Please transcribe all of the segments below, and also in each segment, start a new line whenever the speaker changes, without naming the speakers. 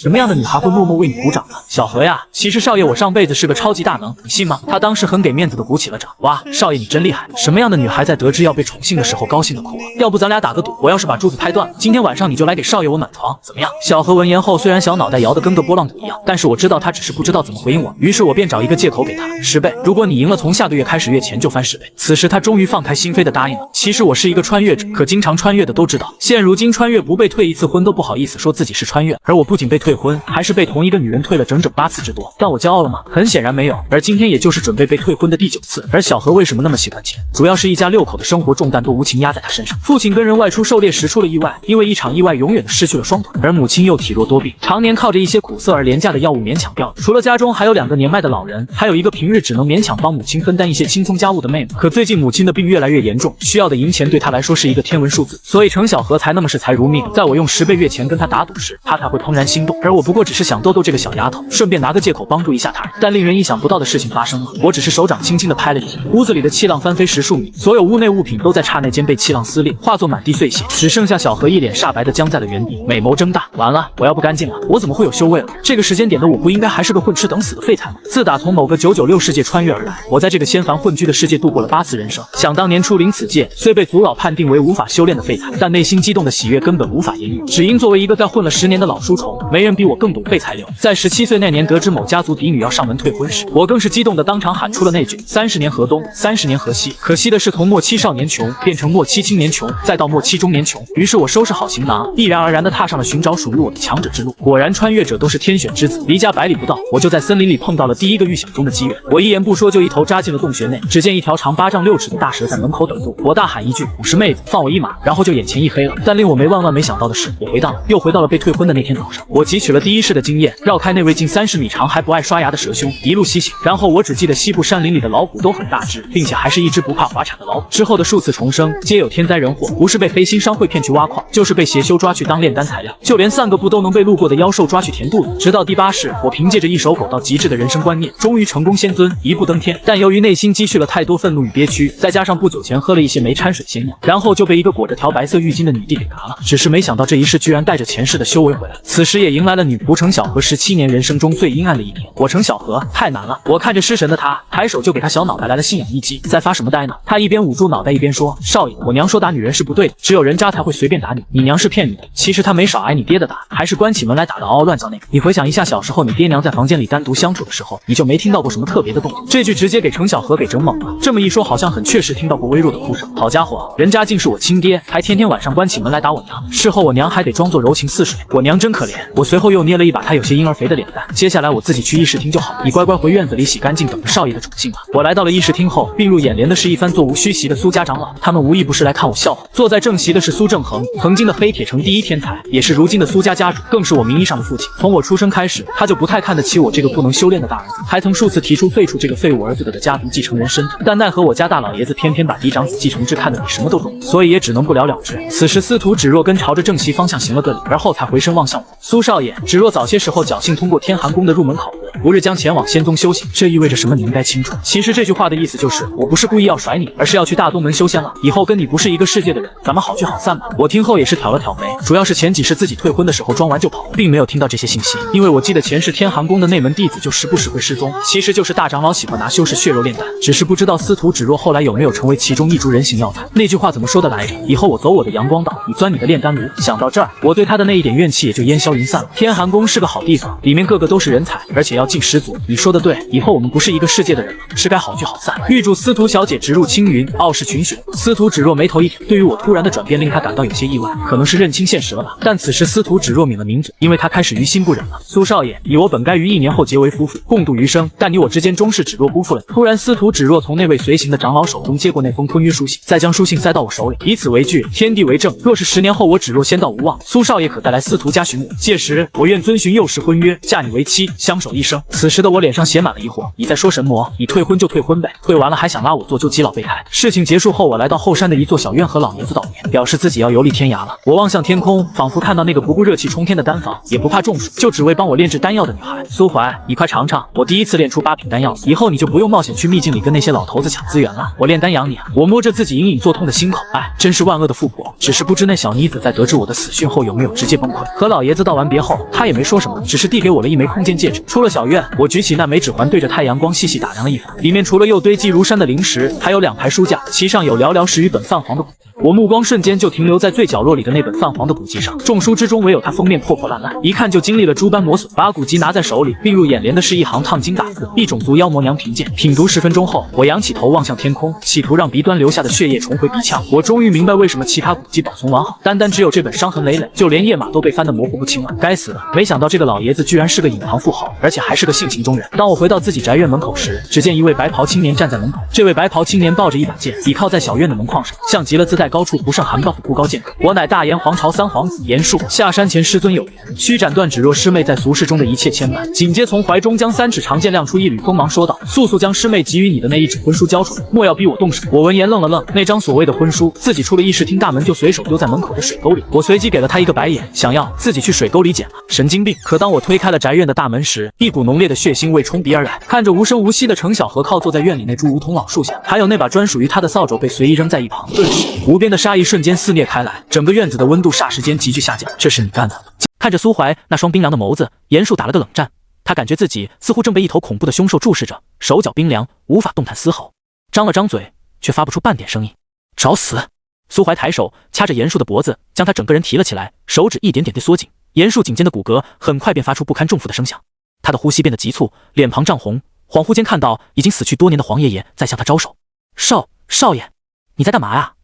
什么样的女孩会默默为你鼓掌呢？小何呀，其实少爷我上辈子是个超级大能，你信吗？他当时很给面子的鼓起了掌。哇，少爷你真厉害！什么样的女孩在得知要被宠幸的时候高兴的哭了？要不咱俩打个赌，我要是把珠子拍断了，今天晚上你就来给少爷我暖床，怎么样？小何闻言后，虽然小脑袋摇得跟个拨浪鼓一样，但是我知道他只是不知道怎么回应我，于是我便找一个借口给他10倍，如果你赢了，从下个月开始月钱就翻10倍。此时他终于放开心扉的答应了。其实我是一个穿越者，可经常穿越的都知道，现如今穿越不被退一次婚都不好意思说自己是穿越，而我不仅被退婚，还是被同一个女人退了整整8次之多。但我骄傲了吗？很显然没有。而今天也就是准备被退婚的第9次。而小何为什么那么喜欢钱？主要是一家6口的生活重担都无情压在他身上。父亲跟人外出狩猎时出了意外，因为一场意外永远的失去了双腿，而母亲又体弱多病，常年靠着一些苦涩而廉价的药物勉强吊着。除了家中还有2个年迈的老人，还有一个平日只能勉强帮母亲分担一些轻松家务的妹妹。可最近母亲的病越来越严重，需要的银钱对他来说是一个天文数字，所以程小何才那么视财如命。在我用10倍月钱跟他打赌时，他才会怦然心动，而我不过只是想逗逗这个小丫头，顺便拿个借口帮助一下他人。但令人意想不到的事情发生了，我只是手掌轻轻地拍了一下，屋子里的气浪翻飞10数米，所有屋内物品都在刹那间被气浪撕裂，化作满地碎屑，只剩下小何一脸煞白的僵在了原地，美眸睁大。完了，我要不干净了，我怎么会有修为了？这个时间点的我不应该还是个混吃等死的废材吗？自打从某个996世界穿越而来，我在这个仙凡混居的世界度过了8次人生。想当年初临此界，虽被族老判定为无法修炼的废材，但内心激动的喜悦根本无法言喻。只因作为一个在混了10年的老书虫，没人比我更懂废材流。在17岁那年得知某家族嫡女要上门退婚时，我更是激动的当场喊出了那句30年河东，30年河西。可惜的是，从末期少年穷变成末期青年穷，再到末期中年穷。于是我收拾好行囊，毅然而然地踏上了寻找属于我的强者之路。果然，穿越者都是天选之子。离家100里不到，我就在森林里碰到了第一个预想中的机缘。我一言不说就一头扎进了洞穴内，只见一条长8丈6尺的大蛇在门口等着我。我大喊一句：“50妹子，放我一马！”然后就眼前一黑了。但令我万万没想到的是，我又回到了被退婚的那天早上。我汲取了第一式的经验，绕开那位近30米长还不爱刷牙的蛇兄，一路西行。然后我只记得西部山林里的老虎都很大只，并且还是一只不怕滑铲的老虎。之后的数次重生，皆有天灾人祸，不是被黑心商会骗去挖矿，就是被邪修抓去当炼丹材料，就连散个步都能被路过的妖兽抓去填肚子。直到第8世，我凭借着一手狗到极致的人生观念，终于成功仙尊，一步登天。但由于内心积蓄了太多愤怒与憋屈，再加上不久前喝了一些没掺水仙药，然后就被一个裹着条白色浴巾的女帝给嘎了。只是没想到这一世居然带着前世的修为回来，此时也迎来了女仆程小何17年人生中最阴暗的一年。我程小何太难了，我看着失神的他，抬手就给他小脑袋来了信仰一击。在发什么呆呢？他一边捂住脑袋一边说：“少爷，我娘说打女人是不对的，只有人渣才会随便打你，你娘是骗你的。其实他没少挨你爹的打，还是关起门来打得嗷嗷乱叫那个。你回想一下小时候你爹娘在房间里单独相处的时候，你就没听到过什么特别的动静。”这句直接给程小何给整懵了。这么一说，好像很确实听到过微弱的哭声。好家伙，人家竟是我亲爹，还天天晚上关起门来打我娘。事后我娘还得装作柔情似水，我娘真可怜。我随后又捏了一把她有些婴儿肥的脸蛋。接下来我自己去议事厅就好了，你乖乖回院子里洗干净，等着少爷的宠幸吧。我来到了议事厅后，映入眼帘的是一番座无虚席的苏家长老，他们无一不是来看我笑话。坐在正席的是苏正恒，曾经的黑铁城第一天才，也是如今的苏家家主，更是我名义上的父亲。从我出生开始，他就不太看得起我这个不能修炼的大儿子，还曾数次提出废除这个废物儿子的家族继承人身份。但奈何我家大老爷子偏偏把嫡长子继承制看得比什么都重，所以也只能不了了之。此时司徒芷若跟朝着正席方向行了个礼，而后才回身望向我。苏少爷，芷若早些时候侥幸通过天寒宫的入门考核，不日将前往仙宗修行，这意味着什么你应该清楚。其实这句话的意思就是，我不是故意要甩你，而是要去大东门修仙了，以后跟你不是一个世界的人，咱们好聚好散吧。我听后也是挑了挑眉，主要是前几世自己退婚的时候装完就跑，并没有听到这些信息。因为我记得前世天寒宫的内门弟子就时不时会失踪，其实就是大长老喜欢拿修士血肉炼丹，只是不知道司徒芷若后来有没有成为其中一株人形药材。那句话怎么说的来着？以后我走我的阳光道，你钻你的炼丹炉。想到这儿，我对他的那一点怨气也就烟消云散了。天寒宫是个好地方，里面个个都是人才，而且要劲十足。你说的对，以后我们不是一个世界的人了，是该好聚好散。预祝司徒小姐直入青云，傲视群雄。司徒芷若眉头一挑，对于我突然的转变令他感到有些意外，可能是认清现实了吧。但此时司徒芷若抿了抿嘴，因为他开始于心不忍了。苏少爷，你我本该于1年后结为夫妇，共度余生，但你我之间终是芷若辜负了你。突然，司徒芷若从那位随行的长老手中接过那封婚约书信，再将书信塞到我手里，以此为据，天地为证，若是10年后我芷若仙道无望，苏少爷可带来司徒家寻我，届时我愿遵循幼时婚约，嫁你为妻，相守一生。声。此时的我脸上写满了疑惑，你在说神魔？你退婚就退婚呗，退完了还想拉我做旧基老备胎。事情结束后，我来到后山的一座小院和老爷子道别，表示自己要游历天涯了。我望向天空，仿佛看到那个不顾热气冲天的丹房，也不怕中暑，就只为帮我炼制丹药的女孩。苏怀，你快尝尝，我第一次炼出8品丹药，以后你就不用冒险去秘境里跟那些老头子抢资源了，我炼丹养你啊。我摸着自己隐隐作痛的心口，哎，真是万恶的富婆。只是不知那小妮子在得知我的死讯后有没有直接崩溃。和老爷子道完别后，他也没说什么，只是递给我了一枚空间戒指。出了小院，我举起那枚指环，对着太阳光细细打量了一番，里面除了又堆积如山的灵石，还有2排书架，其上有寥寥10余本泛黄的古籍。我目光瞬间就停留在最角落里的那本泛黄的古籍上，众书之中唯有它封面破破烂烂，一看就经历了诸般磨损。把古籍拿在手里，映入眼帘的是一行烫金大字：异种族妖魔娘贫贱。品读10分钟后，我仰起头望向天空，企图让鼻端流下的血液重回鼻腔。我终于明白为什么其他古籍保存完好，单单只有这本伤痕累累，就连页码都被翻得模糊不清了。该死的，没想到这个老爷子居然是个隐藏富豪，而且还是个性情中人。当我回到自己宅院门口时，只见一位白袍青年站在门口。这位白袍青年抱着一把剑，倚靠在小院的门框上，像极了自带高处不胜寒高府孤高剑客。我乃大炎皇朝3皇子严术，下山前师尊有言，须斩断指若师妹在俗世中的一切牵绊。紧接从怀中将3尺长剑亮出一缕锋芒，说道：速速将师妹给予你的那一纸婚书交出来，莫要逼我动手。我闻言愣了愣，那张所谓的婚书，自己出了议事厅大门就随手丢在门口的水沟里。我随即给了他一个白眼，想要自己去水沟里捡了，神经病。可当我推开了宅院的大门时，一股浓烈的血腥味冲鼻而来。看着无声无息的程小河靠坐在院里那株梧桐老树下，还有那把专属于他的扫帚被随意扔在一旁，顿时无边的杀意瞬间肆虐开来，整个院子的温度霎时间急剧下降。这是你干的？看着苏怀那双冰凉的眸子，严肃打了个冷战。他感觉自己似乎正被一头恐怖的凶兽注视着，手脚冰凉，无法动弹丝毫，张了张嘴却发不出半点声音。找死！苏怀抬手掐着严肃的脖子，将他整个人提了起来，手指一点点地缩紧，严肃颈间的骨骼很快便发出不堪重负的声响。他的呼吸变得急促，脸庞涨红，恍惚间看到已经死去多年的黄爷爷在向他招手。少爷，你在干嘛呀？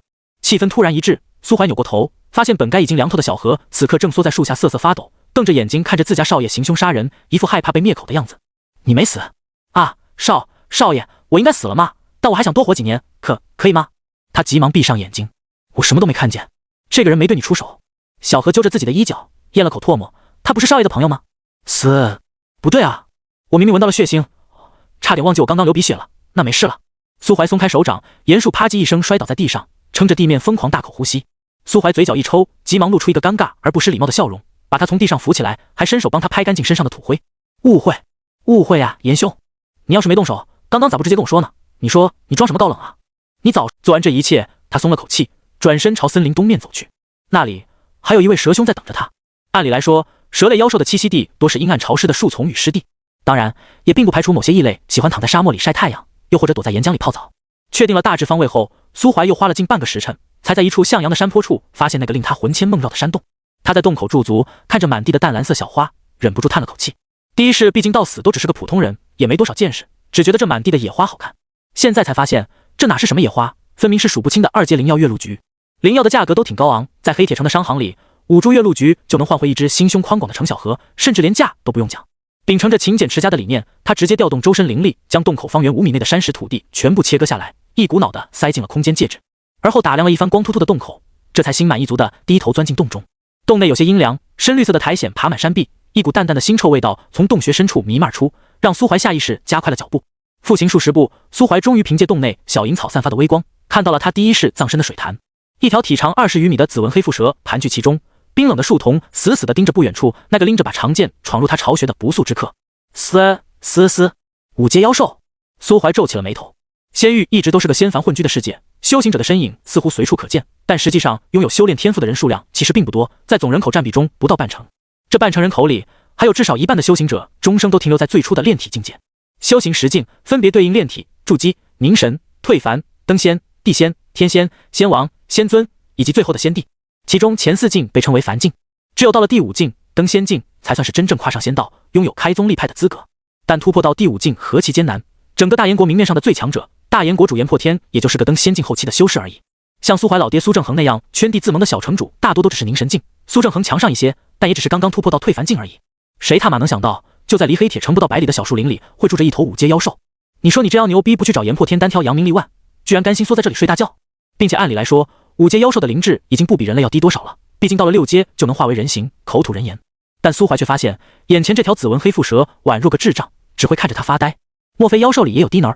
气氛突然一滞，苏怀扭过头，发现本该已经凉透的小何此刻正缩在树下瑟瑟发抖，瞪着眼睛看着自家少爷行凶杀人，一副害怕被灭口的样子。你没死啊？少爷，我应该死了吗？但我还想多活几年，可以吗？他急忙闭上眼睛，我什么都没看见，这个人没对你出手。小何揪着自己的衣角，咽了口唾沫，他不是少爷的朋友吗？死？不对啊，我明明闻到了血腥，差点忘记我刚刚流鼻血了。那没事了。苏怀松开手掌，严肃啪叽一声摔倒在地上，撑着地面疯狂大口呼吸。苏怀嘴角一抽，急忙露出一个尴尬而不失礼貌的笑容，把他从地上扶起来，还伸手帮他拍干净身上的土灰。误会啊，严兄，你要是没动手，刚刚咋不直接跟我说呢？你说你装什么高冷啊？你早做完这一切，他松了口气，转身朝森林东面走去。那里还有一位蛇兄在等着他。按理来说，蛇类妖兽的栖息地多是阴暗潮湿的树丛与湿地，当然也并不排除某些异类喜欢躺在沙漠里晒太阳，又或者躲在岩浆里泡澡。确定了大致方位后，苏怀又花了近半个时辰，才在一处向阳的山坡处发现那个令他魂牵梦绕的山洞。他在洞口驻足，看着满地的淡蓝色小花，忍不住叹了口气。第一世毕竟到死都只是个普通人，也没多少见识，只觉得这满地的野花好看。现在才发现，这哪是什么野花，分明是数不清的2阶灵药月露菊。灵药的价格都挺高昂，在黑铁城的商行里，5株月露菊就能换回一只心胸宽广的程小河，甚至连价都不用讲。秉承着勤俭持家的理念，他直接调动周身灵力，将洞口方圆5米内的山石土地全部切割下来，一股脑的塞进了空间戒指。而后打量了一番光秃秃的洞口，这才心满意足的低头钻进洞中。洞内有些阴凉，深绿色的苔藓爬满山壁，一股淡淡的腥臭味道从洞穴深处弥漫出，让苏怀下意识加快了脚步。复行数十步，苏怀终于凭借洞内小银草散发的微光，看到了他第一世葬身的水潭。一条体长20余米的紫纹黑腹蛇盘踞其中，冰冷的树瞳死死地盯着不远处那个拎着把长剑闯入他巢穴的不速之客。5阶妖兽。苏怀皱起了眉头。仙域一直都是个仙凡混居的世界，修行者的身影似乎随处可见，但实际上拥有修炼天赋的人数量其实并不多，在总人口占比中不到半成。这半成人口里，还有至少一半的修行者终生都停留在最初的炼体境界。修行10境分别对应炼体、筑基、凝神、退凡、登仙、地仙、天仙、仙王、仙尊以及最后的仙帝。其中前4境被称为凡境，只有到了第5境登仙境才算是真正跨上仙道，拥有开宗立派的资格。但突破到第5境何其艰难，整个大燕国明面上的最强者大燕国主炎破天也就是个登仙境后期的修士而已。像苏怀老爹苏正恒那样圈地自萌的小城主大多都只是凝神境，苏正恒强上一些，但也只是刚刚突破到退凡境而已。谁他妈能想到，就在离黑铁城不到100里的小树林里会住着一头5阶妖兽。你说你这样牛逼不去找炎破天单挑扬名立万，居然甘心缩在这里睡大觉。并且按理来说，5阶妖兽的灵智已经不比人类要低多少了，毕竟到了6阶就能化为人形，口吐人言。但苏怀却发现，眼前这条紫纹黑腹蛇宛若个智障，只会看着他发呆。莫非妖兽里也有低能？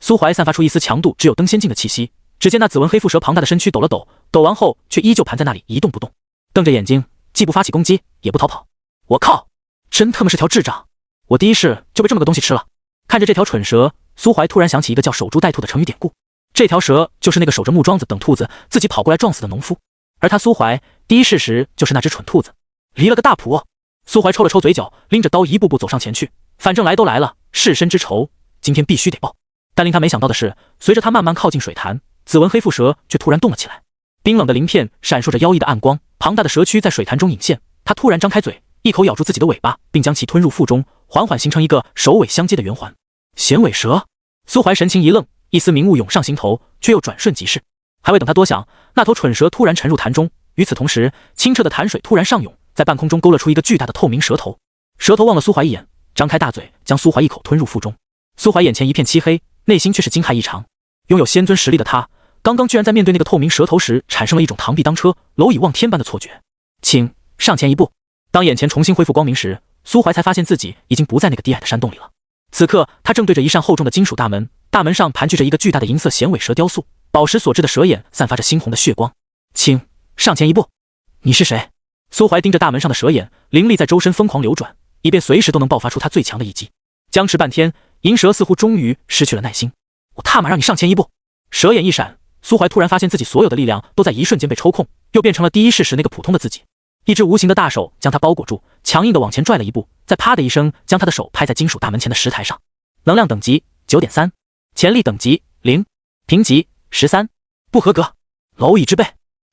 苏怀散发出一丝强度只有登仙境的气息，只见那紫纹黑腹蛇庞大的身躯抖了抖，抖完后却依旧盘在那里一动不动，瞪着眼睛，既不发起攻击，也不逃跑。我靠，真他妈是条智障！我第一世就被这么个东西吃了。看着这条蠢蛇，苏怀突然想起一个叫守株待兔的成语典故。这条蛇就是那个守着木桩子等兔子自己跑过来撞死的农夫，而他苏怀第一世时就是那只蠢兔子。离了个大谱。苏怀抽了抽嘴角，拎着刀一步步走上前去。反正来都来了，弑身之仇今天必须得报。但令他没想到的是，随着他慢慢靠近水潭，紫纹黑腹蛇却突然动了起来。冰冷的鳞片闪烁着妖异的暗光，庞大的蛇躯在水潭中隐现。他突然张开嘴，一口咬住自己的尾巴，并将其吞入腹中，缓缓形成一个首尾相接的圆环。衔尾蛇。苏怀神情一愣，一丝明雾涌上心头，却又转瞬即逝。还未等他多想，那头蠢蛇突然沉入潭中。与此同时，清澈的潭水突然上涌，在半空中勾勒出一个巨大的透明蛇头。蛇头望了苏怀一眼，张开大嘴，将苏怀一口吞入腹中。苏怀眼前一片漆黑，内心却是惊骇异常。拥有仙尊实力的他，刚刚居然在面对那个透明蛇头时，产生了一种螳臂当车，蝼蚁望天般的错觉。请上前一步。当眼前重新恢复光明时，苏怀才发现自己已经不在那个低矮的山洞里了。此刻，他正对着一扇厚重的金属大门，大门上盘踞着一个巨大的银色衔尾蛇雕塑，宝石所制的蛇眼散发着猩红的血光。请上前一步。你是谁？苏怀盯着大门上的蛇眼，灵力在周身疯狂流转，以便随时都能爆发出他最强的一击。僵持半天，银蛇似乎终于失去了耐心。我他妈让你上前一步！蛇眼一闪，苏怀突然发现自己所有的力量都在一瞬间被抽空，又变成了第一世时那个普通的自己。一只无形的大手将他包裹住，强硬的往前拽了一步，再啪的一声将他的手拍在金属大门前的石台上。能量等级 9.3， 潜力等级0，评级13，不合格，蝼蚁之辈，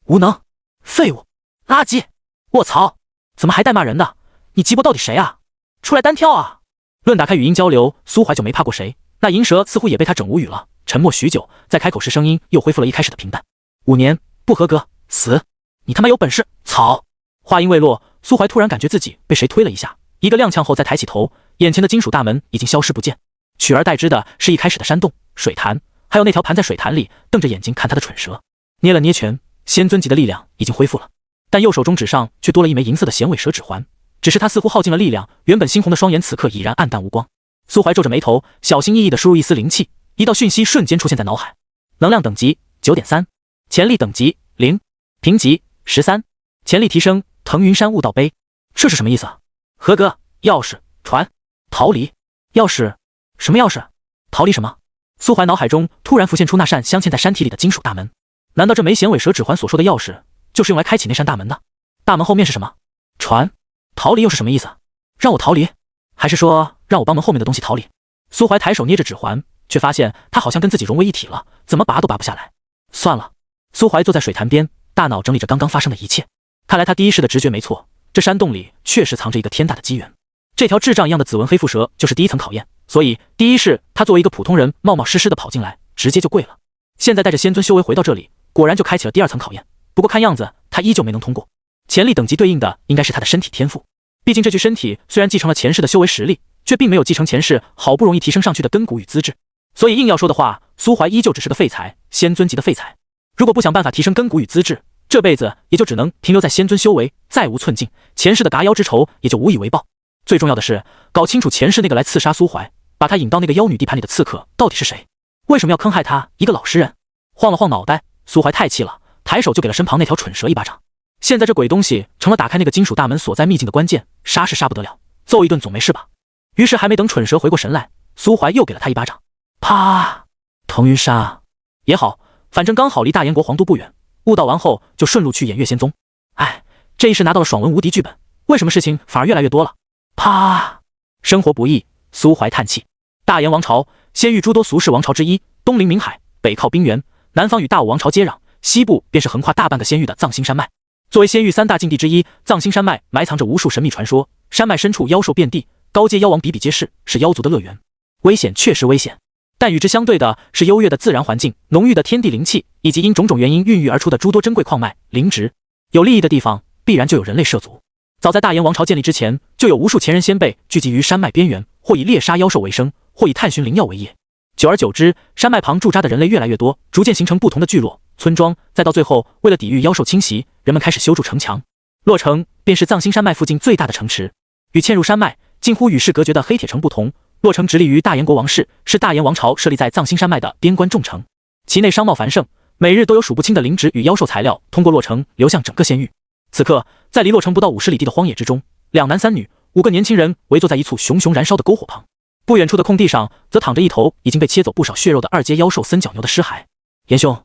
无能，废物，垃圾。卧槽，怎么还带骂人的？你鸡巴到底谁啊？出来单挑啊！论打开语音交流，苏怀就没怕过谁。那银蛇似乎也被他整无语了，沉默许久，在开口时声音又恢复了一开始的平淡。5年，不合格，死！你他妈有本事！草！话音未落，苏怀突然感觉自己被谁推了一下，一个踉跄后再抬起头，眼前的金属大门已经消失不见，取而代之的是一开始的山洞、水潭，还有那条盘在水潭里瞪着眼睛看他的蠢蛇。捏了捏拳，仙尊级的力量已经恢复了，但右手中指上却多了一枚银色的衔尾蛇指环，只是他似乎耗尽了力量，原本猩红的双眼此刻已然暗淡无光。苏怀皱着眉头，小心翼翼地输入一丝灵气，一道讯息瞬间出现在脑海：能量等级 9.3， 潜力等级0，评级13，潜力提升腾云山悟道碑。这是什么意思啊？合格。钥匙传逃离。钥匙？什么钥匙？逃离什么？苏怀脑海中突然浮现出那扇镶嵌在山体里的金属大门。难道这枚衔尾蛇指环所说的钥匙就是用来开启那扇大门的？大门后面是什么？传逃离又是什么意思？让我逃离，还是说让我帮门后面的东西逃离？苏怀抬手捏着指环，却发现它好像跟自己融为一体了，怎么拔都拔不下来。算了。苏怀坐在水潭边，大脑整理着刚刚发生的一切。看来他第一世的直觉没错，这山洞里确实藏着一个天大的机缘。这条智障一样的紫纹黑腹蛇就是第一层考验，所以第一世他作为一个普通人冒冒失失的跑进来，直接就跪了。现在带着仙尊修为回到这里，果然就开启了第二层考验。不过看样子他依旧没能通过。潜力等级对应的应该是他的身体天赋，毕竟这具身体虽然继承了前世的修为实力，却并没有继承前世好不容易提升上去的根骨与资质，所以硬要说的话，苏怀依旧只是个废材，仙尊级的废材。如果不想办法提升根骨与资质，这辈子也就只能停留在仙尊修为，再无寸进，前世的嘎妖之仇也就无以为报。最重要的是，搞清楚前世那个来刺杀苏怀，把他引到那个妖女地盘里的刺客到底是谁？为什么要坑害他一个老实人？晃了晃脑袋，苏怀太气了，抬手就给了身旁那条蠢蛇一巴掌。现在这鬼东西成了打开那个金属大门所在秘境的关键，杀是杀不得了，揍一顿总没事吧？于是还没等蠢蛇回过神来，苏怀又给了他一巴掌。啪！腾云山也好，反正刚好离大燕国皇都不远，悟道完后就顺路去偃月仙宗。哎，这一世拿到了爽文无敌剧本，为什么事情反而越来越多了？啪！生活不易，苏怀叹气。大燕王朝，先域诸多俗世王朝之一，东临冥海，北靠冰原，南方与大武王朝接壤，西部便是横跨大半个仙域的藏星山脉。作为仙域三大禁地之一，藏星山脉埋藏着无数神秘传说，山脉深处妖兽遍地，高阶妖王比比皆是，是妖族的乐园。危险确实危险，但与之相对的是优越的自然环境、浓郁的天地灵气，以及因种种原因孕育而出的诸多珍贵矿脉、灵植。有利益的地方，必然就有人类涉足。早在大燕王朝建立之前，就有无数前人先辈聚集于山脉边缘，或以猎杀妖兽为生，或以探寻灵药为业。久而久之，山脉旁驻扎的人类越来越多，逐渐形成不同的聚落、村庄，再到最后，为了抵御妖兽侵袭，人们开始修筑城墙。洛城便是藏星山脉附近最大的城池。与嵌入山脉、近乎与世隔绝的黑铁城不同，洛城直隶于大燕国王室，是大燕王朝设立在藏星山脉的边关重城，其内商贸繁盛，每日都有数不清的灵芝与妖兽材料通过洛城流向整个仙域。此刻，在离洛城不到50里地的荒野之中，2男3女5个年轻人围坐在一簇熊熊燃烧的篝火旁。不远处的空地上，则躺着一头已经被切走不少血肉的2阶妖兽森角牛的尸骸。严兄，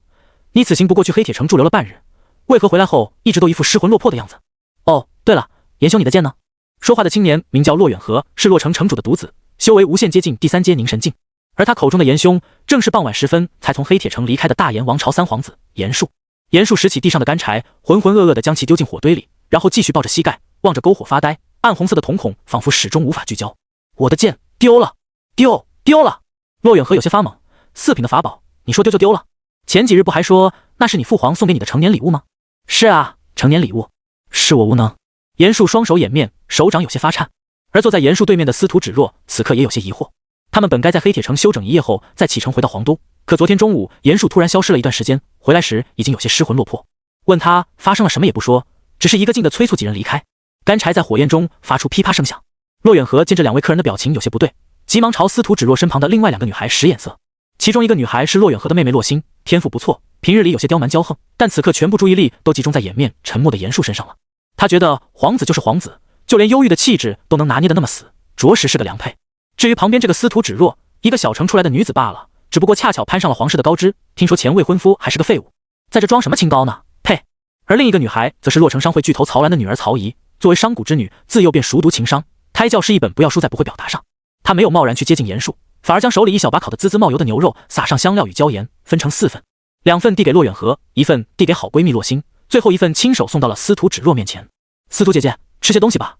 你此行不过去黑铁城驻留了半日，为何回来后一直都一副失魂落魄的样子？哦，对了，严兄你的剑呢？说话的青年名叫骆远河，是洛城城主的独子，修为无限接近第3阶凝神境。而他口中的严兄，正是傍晚时分才从黑铁城离开的大燕王朝3皇子严术。严术拾起地上的干柴，浑浑噩噩地将其丢进火堆里，然后继续抱着膝盖，望着篝火发呆，暗红色的瞳孔仿佛始终无法聚焦。我的剑丢了，丢了！骆远河有些发懵，4品的法宝，你说丢就丢了？前几日不还说那是你父皇送给你的成年礼物吗？是啊，成年礼物，是我无能。严术双手掩面，手掌有些发颤。而坐在严术对面的司徒芷若此刻也有些疑惑，他们本该在黑铁城休整一夜后再启程回到皇都，可昨天中午严术突然消失了一段时间，回来时已经有些失魂落魄。问他发生了什么也不说，只是一个劲地催促几人离开。干柴在火焰中发出噼啪声响。骆远河见这2位客人的表情有些不对，急忙朝司徒芷若身旁的另外2个女孩使眼色。其中一个女孩是骆远河的妹妹洛星，天赋不错，平日里有些刁蛮骄横，但此刻全部注意力都集中在掩面沉默的严术身上了。他觉得皇子就是皇子，就连忧郁的气质都能拿捏得那么死，着实是个良配。至于旁边这个司徒芷若，一个小城出来的女子罢了，只不过恰巧攀上了皇室的高枝，听说前未婚夫还是个废物，在这装什么清高呢？呸！而另一个女孩则是洛城商会巨头曹兰的女儿曹怡，作为商贾之女，自幼便熟读情商，胎教是一本不要输在不会表达上。她没有贸然去接近严术，反而将手里一小把烤得滋滋冒油的牛肉撒上香料与椒盐，分成4份，2份递给骆远河，1份递给好闺蜜洛星，最后1份亲手送到了司徒芷若面前。司徒姐姐，吃些东西吧。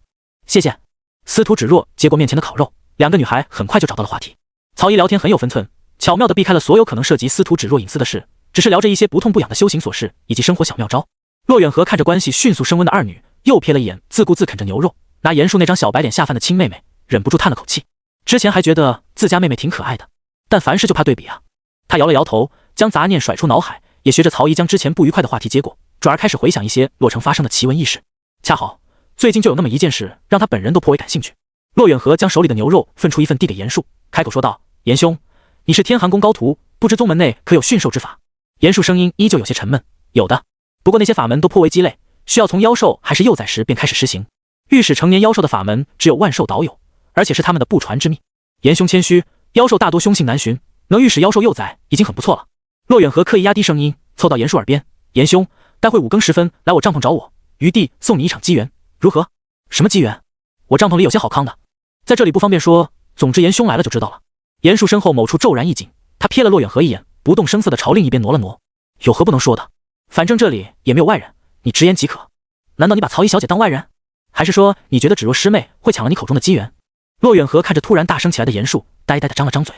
谢谢。司徒芷若接过面前的烤肉，2个女孩很快就找到了话题。曹怡聊天很有分寸，巧妙地避开了所有可能涉及司徒芷若隐私的事，只是聊着一些不痛不痒的修行琐事以及生活小妙招。骆远河看着关系迅速升温的2女，又瞥了一眼自顾自啃着牛肉，拿严术那张小白脸下饭的亲妹妹，忍不住叹了口气。之前还觉得自家妹妹挺可爱的，但凡事就怕对比啊。他摇了摇头，将杂念甩出脑海，也学着曹怡将之前不愉快的话题接过，转而开始回想一些洛城发生的奇闻异事。恰好最近就有那么一件事，让他本人都颇为感兴趣。骆远河将手里的牛肉分出1份递给严术，开口说道：“严兄，你是天寒宫高徒，不知宗门内可有驯兽之法？”严术声音依旧有些沉闷：“有的，不过那些法门都颇为鸡肋，需要从妖兽还是幼崽时便开始施行。御使成年妖兽的法门只有万兽导有，而且是他们的不传之秘。严兄谦虚，妖兽大多凶性难寻，能御使妖兽幼崽已经很不错了。”骆远河刻意压低声音，凑到严术耳边：“严兄，待会5更时分来我帐篷找我，余弟送你一场机缘，如何？”“什么机缘？我帐篷里有些好康的，在这里不方便说，总之严兄来了就知道了。”严术身后某处骤然一紧，他瞥了骆远河一眼，不动声色地朝另一边挪了挪。“有何不能说的？反正这里也没有外人，你直言即可。难道你把曹怡小姐当外人？还是说你觉得芷若师妹会抢了你口中的机缘？”骆远河看着突然大声起来的严术，呆呆地张了张嘴。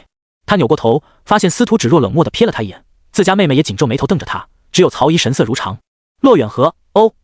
他扭过头，发现司徒芷若冷漠地瞥了他一眼，自家妹妹也紧皱眉头瞪着他，只有曹怡神色如常。骆远河，哦，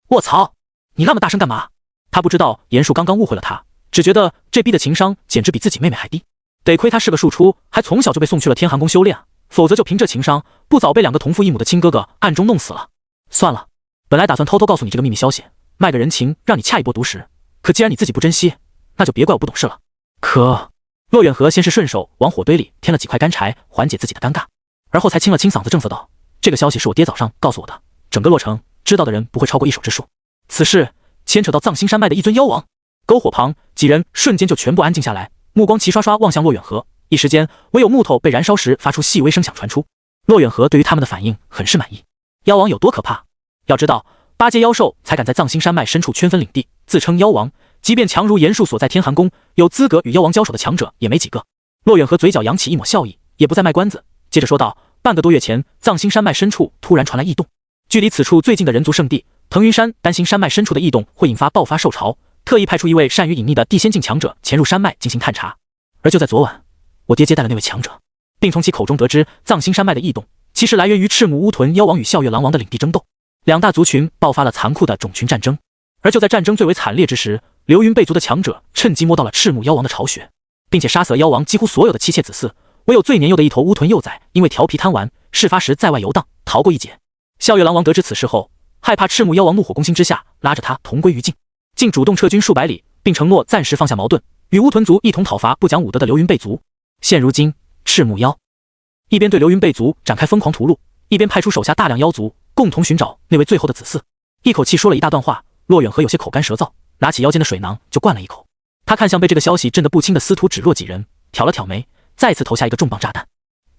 卧槽，你那么大声干嘛？他不知道严术刚刚误会了他，只觉得这逼的情商简直比自己妹妹还低。得亏他是个庶出，还从小就被送去了天寒宫修炼，否则就凭这情商，不早被2个同父异母的亲哥哥暗中弄死了。算了，本来打算偷偷告诉你这个秘密消息，卖个人情，让你恰一波毒食。可既然你自己不珍惜，那就别怪我不懂事了。可骆远河先是顺手往火堆里添了几块干柴，缓解自己的尴尬，而后才清了清嗓子，正色道：“这个消息是我爹早上告诉我的，整个洛城知道的人不会超过1手之数。此事牵扯到藏星山脉的一尊妖王。”篝火旁几人瞬间就全部安静下来，目光齐刷刷望向骆远河，一时间唯有木头被燃烧时发出细微声响传出。骆远河对于他们的反应很是满意。妖王有多可怕？要知道8阶妖兽才敢在藏星山脉深处圈分领地，自称妖王，即便强如严术所在天寒宫，有资格与妖王交手的强者也没几个。骆远河嘴角扬起一抹笑意，也不再卖关子，接着说道：“半个多月前，藏星山脉深处突然传来异动，距离此处最近的人族圣地腾云山担心山脉深处的异动会引发爆发兽潮，特意派出一位善于隐匿的地仙境强者潜入山脉进行探查。而就在昨晚，我爹接待了那位强者，并从其口中得知藏星山脉的异动其实来源于赤木乌豚妖王与笑月狼王的领地争斗，2大族群爆发了残酷的种群战争。而就在战争最为惨烈之时，流云贝族的强者趁机摸到了赤木妖王的巢穴，并且杀死了妖王几乎所有的妻妾子嗣，唯有最年幼的一头乌豚幼崽因为调皮贪玩，事发时在外游荡，逃过一劫。笑月狼王得知此事后，害怕赤木妖王怒火攻心之下，拉着他同归于尽，竟主动撤军数百里，并承诺暂时放下矛盾，与乌屯族一同讨伐不讲武德的流云贝族。现如今，赤木妖一边对流云贝族展开疯狂屠戮，一边派出手下大量妖族共同寻找那位最后的子嗣。一口气说了一大段话，骆远河有些口干舌燥，拿起腰间的水囊就灌了一口。他看向被这个消息震得不轻的司徒芷若几人，挑了挑眉，再次投下一个重磅炸弹。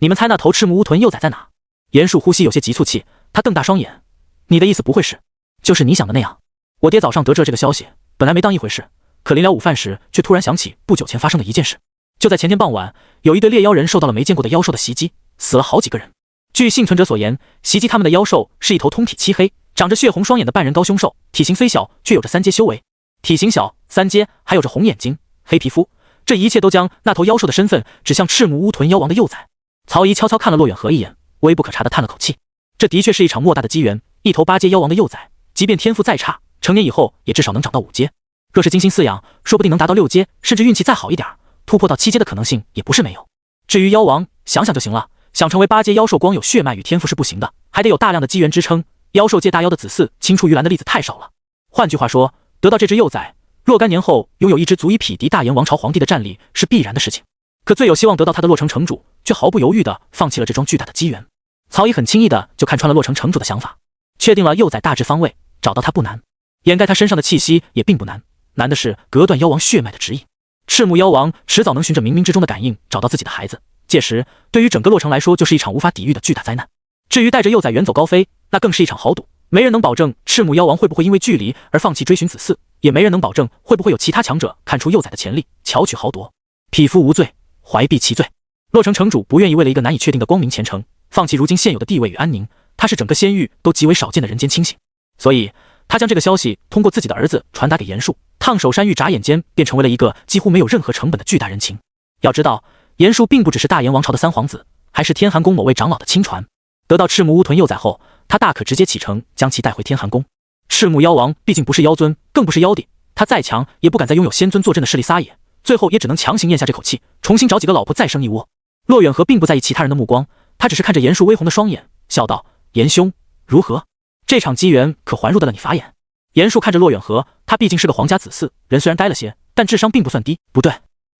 你们猜那头赤木乌屯幼崽在哪？严树呼吸有些急促气，他瞪大双眼。你的意思不会是，就是你想的那样？我爹早上得知了这个消息，本来没当一回事，可临了午饭时，却突然想起不久前发生的一件事。就在前天傍晚，有一对猎妖人受到了没见过的妖兽的袭击，死了好几个人。据幸存者所言，袭击他们的妖兽是一头通体漆黑、长着血红双眼的半人高凶兽，体型虽小，却有着3阶修为。体型小，3阶，还有着红眼睛、黑皮肤，这一切都将那头妖兽的身份指向赤木乌屯妖王的幼崽。曹仪悄悄看了骆远河一眼，微不可察地叹了口气。这的确是一场莫大的机缘，一头8阶妖王的幼崽，即便天赋再差，成年以后也至少能长到5阶。若是精心饲养，说不定能达到6阶，甚至运气再好一点，突破到7阶的可能性也不是没有。至于妖王，想想就行了。想成为8阶妖兽，光有血脉与天赋是不行的，还得有大量的机缘支撑。妖兽界大妖的子嗣青出于蓝的例子太少了。换句话说，得到这只幼崽，若干年后拥有一只足以匹敌大炎王朝皇帝的战力是必然的事情。可最有希望得到他的洛城城主，却毫不犹豫地放弃了这桩巨大的机缘。曹仪很轻易的就看穿了洛城城主的想法，确定了幼崽大致方位，找到他不难，掩盖他身上的气息也并不难，难的是隔断妖王血脉的指引。赤木妖王迟早能循着冥冥之中的感应找到自己的孩子，届时对于整个洛城来说就是一场无法抵御的巨大灾难。至于带着幼崽远走高飞，那更是一场豪赌，没人能保证赤木妖王会不会因为距离而放弃追寻子嗣，也没人能保证会不会有其他强者看出幼崽的潜力，巧取豪夺。匹夫无罪，怀璧其罪。洛城城主不愿意为了一个难以确定的光明前程，放弃如今现有的地位与安宁，他是整个仙域都极为少见的人间清醒，所以他将这个消息通过自己的儿子传达给严树。烫手山芋眨眼间便成为了一个几乎没有任何成本的巨大人情。要知道，严树并不只是大炎王朝的三皇子，还是天寒宫某位长老的亲传。得到赤木乌屯幼崽后，他大可直接启程将其带回天寒宫。赤木妖王毕竟不是妖尊，更不是妖帝，他再强也不敢在拥有仙尊坐镇的势力撒野，最后也只能强行咽下这口气，重新找几个老婆再生一窝。骆远河并不在意其他人的目光，他只是看着严树微红的双眼，笑道：严兄，如何？这场机缘可还入得了你法眼？严树看着骆远河，他毕竟是个皇家子嗣，人虽然呆了些，但智商并不算低。不对，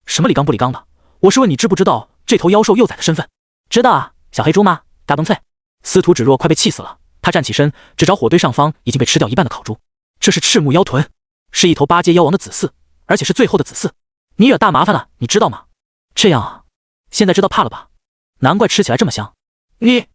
什么李刚不李刚的？我是问你知不知道这头妖兽幼崽的身份？知道啊，小黑猪吗？大崩脆。司徒芷若快被气死了，他站起身，只找火堆上方已经被吃掉一半的烤猪。这是赤木妖豚，是一头8阶妖王的子嗣，而且是最后的子嗣。你惹大麻烦了，你知道吗？这样啊，现在知道怕了吧？难怪吃起来这么香。你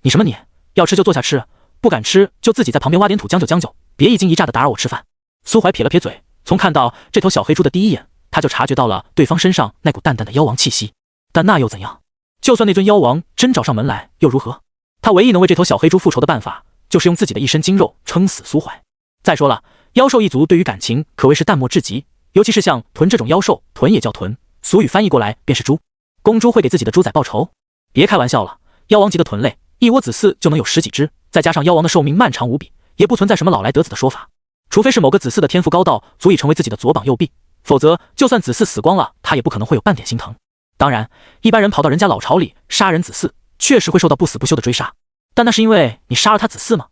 什么你？要吃就坐下吃，不敢吃就自己在旁边挖点土将就将就，别一惊一乍的打扰我吃饭。苏怀撇了撇嘴，从看到这头小黑猪的第一眼，他就察觉到了对方身上那股淡淡的妖王气息。但那又怎样？就算那尊妖王真找上门来，又如何？他唯一能为这头小黑猪复仇的办法，就是用自己的一身精肉撑死苏怀。再说了，妖兽一族对于感情可谓是淡漠至极，尤其是像豚这种妖兽，豚也叫豚，俗语翻译过来便是猪。公猪会给自己的猪仔报仇？别开玩笑了，妖王级的豚类，一窝子嗣就能有10几只，再加上妖王的寿命漫长无比，也不存在什么老来得子的说法。除非是某个子嗣的天赋高到足以成为自己的左膀右臂，否则就算子嗣死光了，他也不可能会有半点心疼。当然，一般人跑到人家老巢里杀人子嗣，确实会受到不死不休的追杀，但那是因为你杀了他子嗣吗？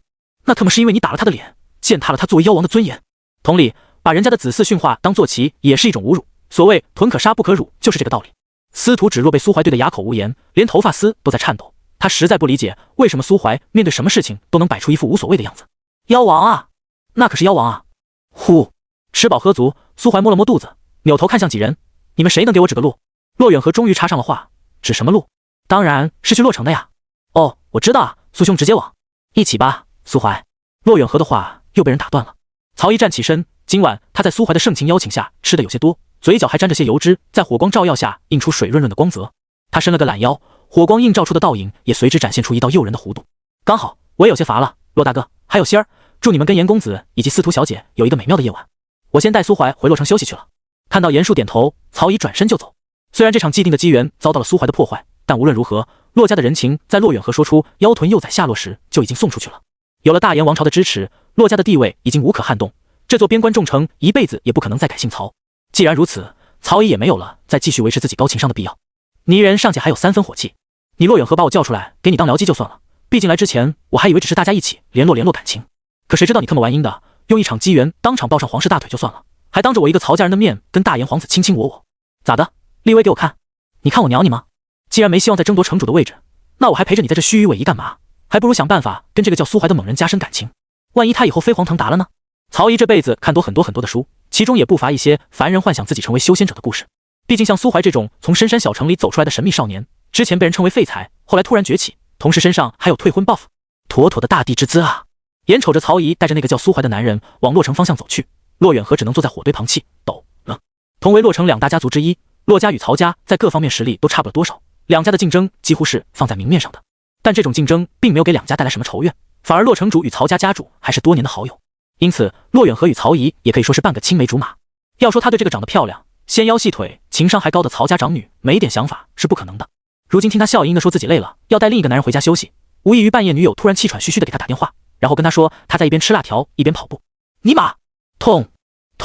那可不是因为你打了他的脸，践踏了他作为妖王的尊严。同理，把人家的子嗣驯化当坐骑也是一种侮辱。所谓豚可杀不可辱，就是这个道理。司徒芷若被苏怀对得哑口无言，连头发丝都在颤抖。他实在不理解为什么苏怀面对什么事情都能摆出一副无所谓的样子。妖王啊，那可是妖王啊！呼，吃饱喝足，苏怀摸了摸肚子，扭头看向几人：你们谁能给我指个路？骆远河终于插上了话：指什么路？当然是去洛城的呀。哦，我知道啊，苏兄直接往。一起吧，苏怀。骆远河的话又被人打断了。曹毅站起身，今晚他在苏怀的盛情邀请下吃的有些多，嘴角还沾着些油脂，在火光照耀下映出水润润的光泽。他伸了个懒腰，火光映照出的倒影也随之展现出一道诱人的弧度。刚好我也有些乏了，骆大哥还有希儿，祝你们跟严公子以及司徒小姐有一个美妙的夜晚。我先带苏怀回洛城休息去了。看到严树点头，曹仪转身就走。虽然这场既定的机缘遭到了苏怀的破坏，但无论如何，骆家的人情在骆远河说出妖豚幼崽下落时就已经送出去了。有了大炎王朝的支持，骆家的地位已经无可撼动，这座边关重城一辈子也不可能再改姓曹。既然如此，曹仪也没有了再继续维持自己高情商的必要。泥人尚且还有3分火气，你骆远河把我叫出来给你当僚机就算了，毕竟来之前我还以为只是大家一起联络感情，可谁知道你特么玩阴的，用一场机缘当场抱上皇室大腿就算了，还当着我一个曹家人的面跟大炎皇子卿卿我我。咋的？立威给我看，你看我鸟你吗？既然没希望再争夺城主的位置，那我还陪着你在这虚与委蛇干嘛？还不如想办法跟这个叫苏怀的猛人加深感情。万一他以后飞黄腾达了呢？曹姨这辈子看多很多的书，其中也不乏一些凡人幻想自己成为修仙者的故事。毕竟像苏怀这种从深山小城里走出来的神秘少年，之前被人称为废材，后来突然崛起，同时身上还有退婚 buff， 妥妥的大地之姿啊！眼瞅着曹姨带着那个叫苏怀的男人往洛城方向走去，骆远河只能坐在火堆旁气抖了。同为洛城两大家族之一，骆家与曹家在各方面实力都差不了多少，两家的竞争几乎是放在明面上的。但这种竞争并没有给两家带来什么仇怨，反而骆城主与曹家家主还是多年的好友，因此骆远河与曹姨也可以说是半个青梅竹马。要说他对这个长得漂亮、纤腰细腿、情商还高的曹家长女没一点想法是不可能的。如今听他笑盈盈的说自己累了，要带另一个男人回家休息，无异于半夜女友突然气喘吁吁的给他打电话，然后跟他说他在一边吃辣条一边跑步。尼玛，痛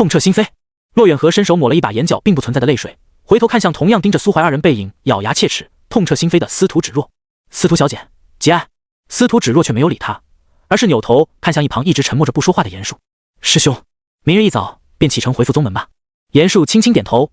彻心扉。骆远河伸手抹了一把眼角并不存在的泪水，回头看向同样盯着苏怀二人背影咬牙切齿、痛彻心扉的司徒芷若。司徒小姐，节哀。司徒芷若却没有理他，而是扭头看向一旁一直沉默着不说话的严术。师兄，明日一早便启程回复宗门吧。严术轻轻点头，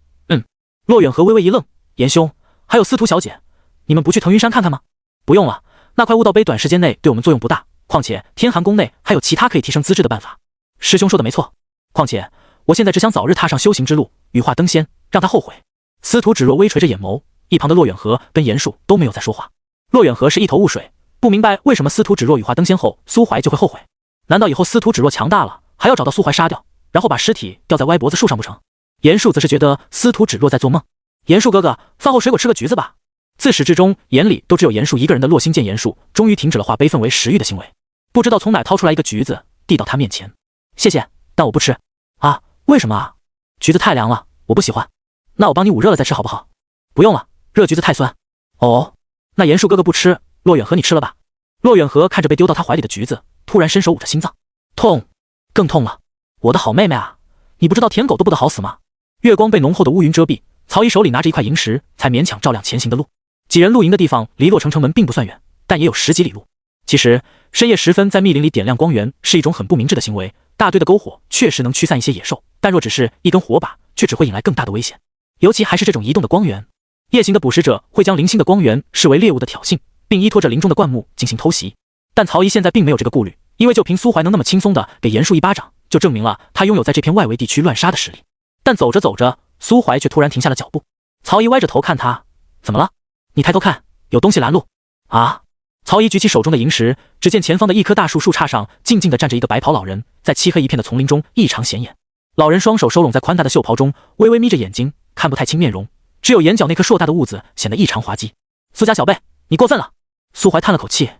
骆远河微微一愣，严兄，还有司徒小姐，你们不去腾云山看看吗？不用了，那块悟道碑短时间内对我们作用不大，况且天寒宫内还有其他可以提升资质的办法。师兄说的没错，况且我现在只想早日踏上修行之路，羽化登仙，让他后悔。司徒芷若微垂着眼眸，一旁的骆远河跟严术都没有再说话。骆远河是一头雾水，不明白为什么司徒芷若羽化登仙后苏怀就会后悔。难道以后司徒芷若强大了，还要找到苏怀杀掉，然后把尸体吊在歪脖子树上不成？严术则是觉得司徒芷若在做梦。严术哥哥，饭后水果吃个橘子吧。自始至终眼里都只有严术一个人的洛星见严术终于停止了化悲愤为食欲的行为，不知道从哪掏出来一个橘子递到他面前。谢谢，但我不吃。啊，为什么啊？橘子太凉了，我不喜欢。那我帮你捂热了再吃好不好？不用了，热橘子太酸。哦，那严术哥哥不吃，骆远河你吃了吧。骆远河看着被丢到他怀里的橘子，突然伸手捂着心脏，痛，更痛了。我的好妹妹啊，你不知道舔狗都不得好死吗？月光被浓厚的乌云遮蔽，曹姨手里拿着一块萤石，才勉强照亮前行的路。几人露营的地方离洛城城门并不算远，但也有10几里路。其实深夜时分在密林里点亮光源是一种很不明智的行为，大堆的篝火确实能驱散一些野兽，但若只是一根火把，却只会引来更大的危险。尤其还是这种移动的光源，夜行的捕食者会将零星的光源视为猎物的挑衅，并依托着林中的灌木进行偷袭。但曹姨现在并没有这个顾虑，因为就凭苏怀能那么轻松的给严术一巴掌，就证明了他拥有在这片外围地区乱杀的实力。但走着走着，苏怀却突然停下了脚步。曹姨歪着头看他，怎么了？你抬头看，有东西拦路啊！曹姨举起手中的萤石，只见前方的一棵大树树杈上静静地站着一个白袍老人，在漆黑一片的丛林中异常显眼。老人双手收拢在宽大的袖袍中，微微眯着眼睛，看不太清面容，只有眼角那颗硕大的痦子显得异常滑稽。苏家小辈，你过分了！苏怀叹了口气，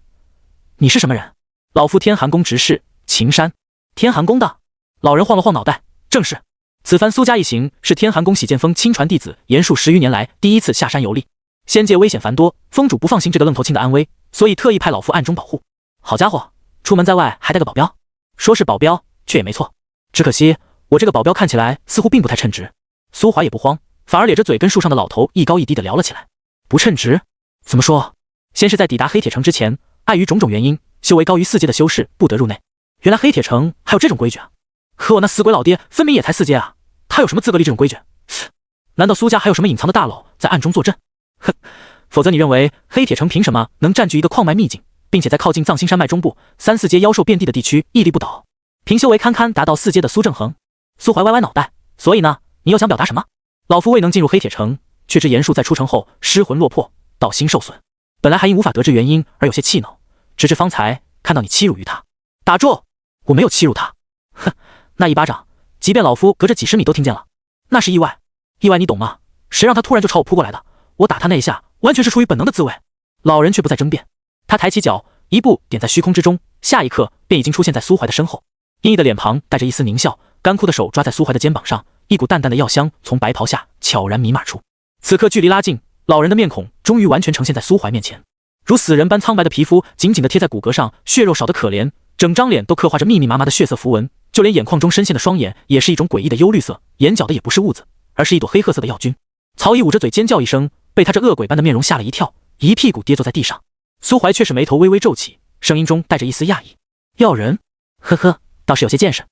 你是什么人？老夫天寒宫执事秦山。天寒宫的？老人晃了晃脑袋，正是。此番苏家一行是天寒宫喜剑锋亲传弟子严术10余年来第一次下山游历，仙界危险繁多，封主不放心这个愣头青的安危，所以特意派老夫暗中保护。好家伙，出门在外还带个保镖。说是保镖，却也没错。只可惜我这个保镖看起来似乎并不太称职。苏怀也不慌，反而咧着嘴跟树上的老头一高一低的聊了起来。不称职？怎么说？先是在抵达黑铁城之前，碍于种种原因，修为高于4阶的修士不得入内。原来黑铁城还有这种规矩啊！可我那死鬼老爹分明也才4阶啊，他有什么资格立这种规矩？难道苏家还有什么隐藏的大佬在暗中坐镇？哼，否则你认为黑铁城凭什么能占据一个矿脉秘境，并且在靠近藏星山脉中部3、4阶妖兽遍地的地区屹立不倒？凭修为堪堪达到4阶的苏正恒？苏怀歪歪脑袋，所以呢，你又想表达什么？老夫未能进入黑铁城，却知严术在出城后失魂落魄，道心受损，本来还因无法得知原因而有些气恼，直至方才看到你欺辱于他。打住！我没有欺辱他。哼，那一巴掌，即便老夫隔着几十米都听见了，那是意外。意外你懂吗？谁让他突然就朝我扑过来的？我打他那一下，完全是出于本能的自卫。老人却不再争辩，他抬起脚，一步点在虚空之中，下一刻便已经出现在苏怀的身后。阴翳的脸庞带着一丝狞笑，干枯的手抓在苏怀的肩膀上，一股淡淡的药香从白袍下悄然弥漫出。此刻距离拉近，老人的面孔终于完全呈现在苏怀面前，如死人般苍白的皮肤紧紧地贴在骨骼上，血肉少得可怜，整张脸都刻画着密密麻麻的血色符文，就连眼眶中深陷的双眼也是一种诡异的幽绿色，眼角的也不是痦子，而是一朵黑褐色的药菌。曹姨捂着嘴尖叫一声，被他这恶鬼般的面容吓了一跳，一屁股跌坐在地上。苏怀却是眉头微微皱起，声音中带着一丝讶异：药人？呵呵，倒是有些见识。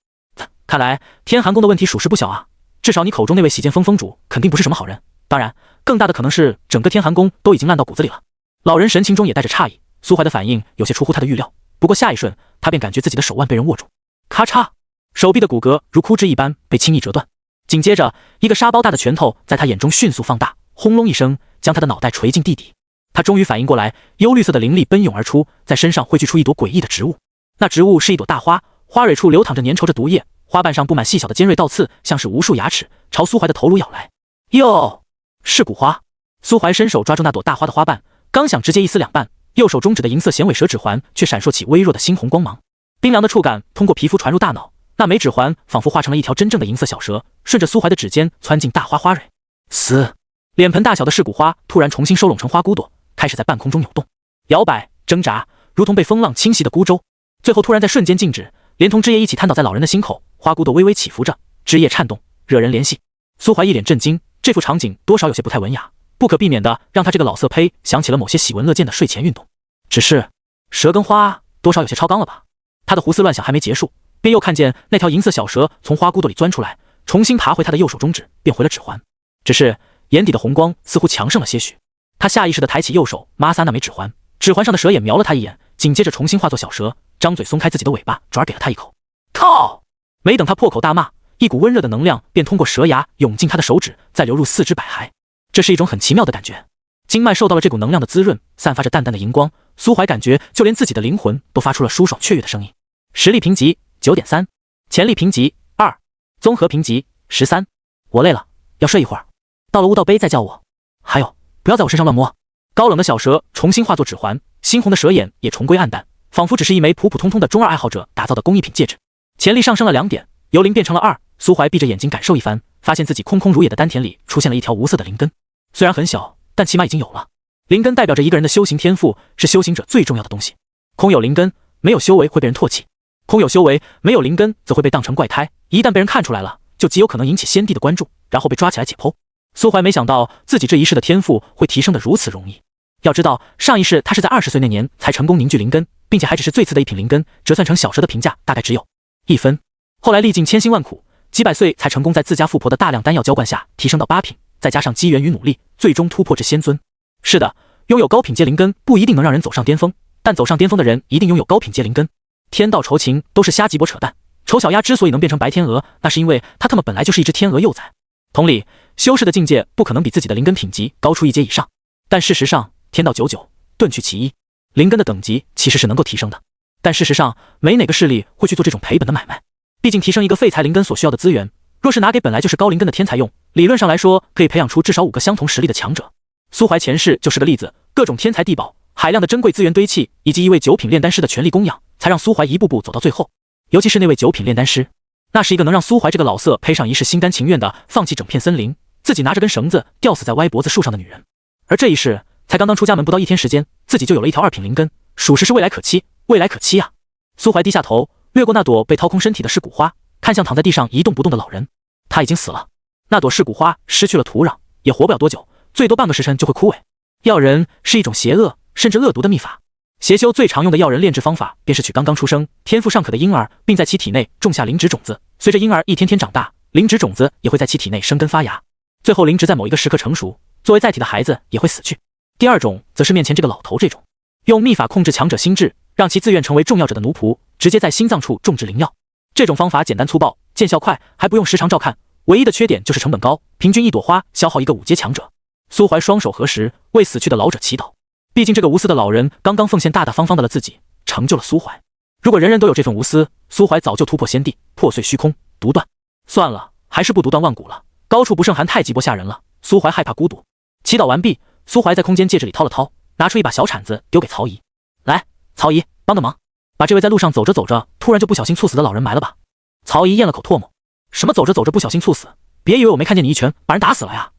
看来天寒宫的问题属实不小啊，至少你口中那位喜剑锋封主肯定不是什么好人，当然，更大的可能是整个天寒宫都已经烂到骨子里了。老人神情中也带着诧异，苏怀的反应有些出乎他的预料，不过下一瞬，他便感觉自己的手腕被人握住，咔嚓，手臂的骨骼如枯枝一般被轻易折断。紧接着，一个沙包大的拳头在他眼中迅速放大，轰隆一声，将他的脑袋锤进地底。他终于反应过来，幽绿色的灵力奔涌而出，在身上汇聚出一朵诡异的植物。那植物是一朵大花，花蕊处流淌着粘稠着毒液，花瓣上布满细小的尖锐倒刺，像是无数牙齿朝苏怀的头颅咬来。哟，是骨花！苏怀伸手抓住那朵大花的花瓣，刚想直接一撕两半，右手中指的银色衔尾蛇指环却闪烁起微弱的猩红光芒，冰凉的触感通过皮肤传入大脑，那枚指环仿佛化成了一条真正的银色小蛇，顺着苏怀的指尖窜进大花花蕊。嘶！脸盆大小的噬骨花突然重新收拢成花骨朵，开始在半空中扭动、摇摆、挣扎，如同被风浪侵袭的孤舟，最后突然在瞬间静止，连同枝叶一起瘫倒在老人的心口。花骨朵微微起伏着，枝叶颤动，惹人怜惜。苏怀一脸震惊，这幅场景多少有些不太文雅，不可避免的让他这个老色胚想起了某些喜闻乐见的睡前运动。只是蛇跟花多少有些超纲了吧？他的胡思乱想还没结束，便又看见那条银色小蛇从花骨朵里钻出来，重新爬回他的右手中指，变回了指环。只是眼底的红光似乎强盛了些许，他下意识地抬起右手摩挲那枚指环，指环上的蛇也瞄了他一眼，紧接着重新化作小蛇，张嘴松开自己的尾巴，爪儿给了他一口。靠！没等他破口大骂，一股温热的能量便通过蛇牙涌进他的手指，再流入四肢百骸。这是一种很奇妙的感觉，经脉受到了这股能量的滋润，散发着淡淡的荧光。苏怀感觉就连自己的灵魂都发出了舒爽雀跃的声音。实力评级 9.3， 潜力评级2，综合评级13。我累了，要睡一会儿，到了悟道碑再叫我。还有，不要在我身上乱摸。高冷的小蛇重新化作指环，猩红的蛇眼也重归暗淡，仿佛只是一枚普普通通的中二爱好者打造的工艺品戒指。潜力上升了2点，由0变成了2。苏怀闭着眼睛感受一番，发现自己空空如也的丹田里出现了一条无色的灵根，虽然很小，但起码已经有了。灵根代表着一个人的修行天赋，是修行者最重要的东西。空有灵根，没有修为会被人唾弃；空有修为，没有灵根则会被当成怪胎，一旦被人看出来了，就极有可能引起先帝的关注，然后被抓起来解剖。苏怀没想到自己这一世的天赋会提升得如此容易。要知道，上一世他是在20岁那年才成功凝聚灵根，并且还只是最次的一品灵根，折算成小蛇的评价大概只有1分。后来历尽千辛万苦，几百岁才成功在自家富婆的大量丹药浇灌下提升到8品，再加上机缘与努力，最终突破至仙尊。是的，拥有高品阶灵根不一定能让人走上巅峰，但走上巅峰的人一定拥有高品阶灵根。天道酬勤都是瞎鸡巴扯淡，丑小鸭之所以能变成白天鹅，那是因为它他妈本来就是一只天鹅幼崽。同理，修士的境界不可能比自己的灵根品级高出1阶以上，但事实上天道99，遁去其一，灵根的等级其实是能够提升的。但事实上，没哪个势力会去做这种赔本的买卖。毕竟提升一个废材灵根所需要的资源，若是拿给本来就是高灵根的天才用，理论上来说可以培养出至少5个相同实力的强者。苏怀前世就是个例子，各种天才地宝、海量的珍贵资源堆砌，以及一位9品炼丹师的全力供养，才让苏怀一步步走到最后。尤其是那位9品炼丹师，那是一个能让苏怀这个老色配上一世心甘情愿的放弃整片森林，自己拿着根绳子吊死在歪脖子树上的女人。而这一世才刚刚出家门不到1天时间，自己就有了一条2品灵根，属实是未来可期，未来可期啊！苏怀低下头，越过那朵被掏空身体的噬骨花，看向躺在地上一动不动的老人。他已经死了，那朵噬骨花失去了土壤，也活不了多久，最多半个时辰就会枯萎。药人是一种邪恶甚至恶毒的秘法，邪修最常用的药人炼制方法便是取刚刚出生、天赋尚可的婴儿，并在其体内种下灵植种子。随着婴儿一天天长大，灵植种子也会在其体内生根发芽，最后灵植在某一个时刻成熟，作为载体的孩子也会死去。第二种则是面前这个老头这种，用秘法控制强者心智，让其自愿成为重要者的奴仆，直接在心脏处种植灵药。这种方法简单粗暴，见效快，还不用时常照看，唯一的缺点就是成本高，平均一朵花消耗一个5阶强者。苏怀双手合十，为死去的老者祈祷。毕竟这个无私的老人刚刚奉献大大方方的了自己，成就了苏怀。如果人人都有这份无私，苏怀早就突破先帝，破碎虚空，独断。算了，还是不独断万古了，高处不胜寒太鸡婆吓人了。苏怀害怕孤独。祈祷完毕，苏怀在空间戒指里掏了掏，拿出一把小铲子丢给曹姨。来，曹姨，帮个忙，把这位在路上走着走着突然就不小心猝死的老人埋了吧。曹姨咽了口唾沫，什么走着走着不小心猝死？别以为我没看见你一拳把人打死了呀！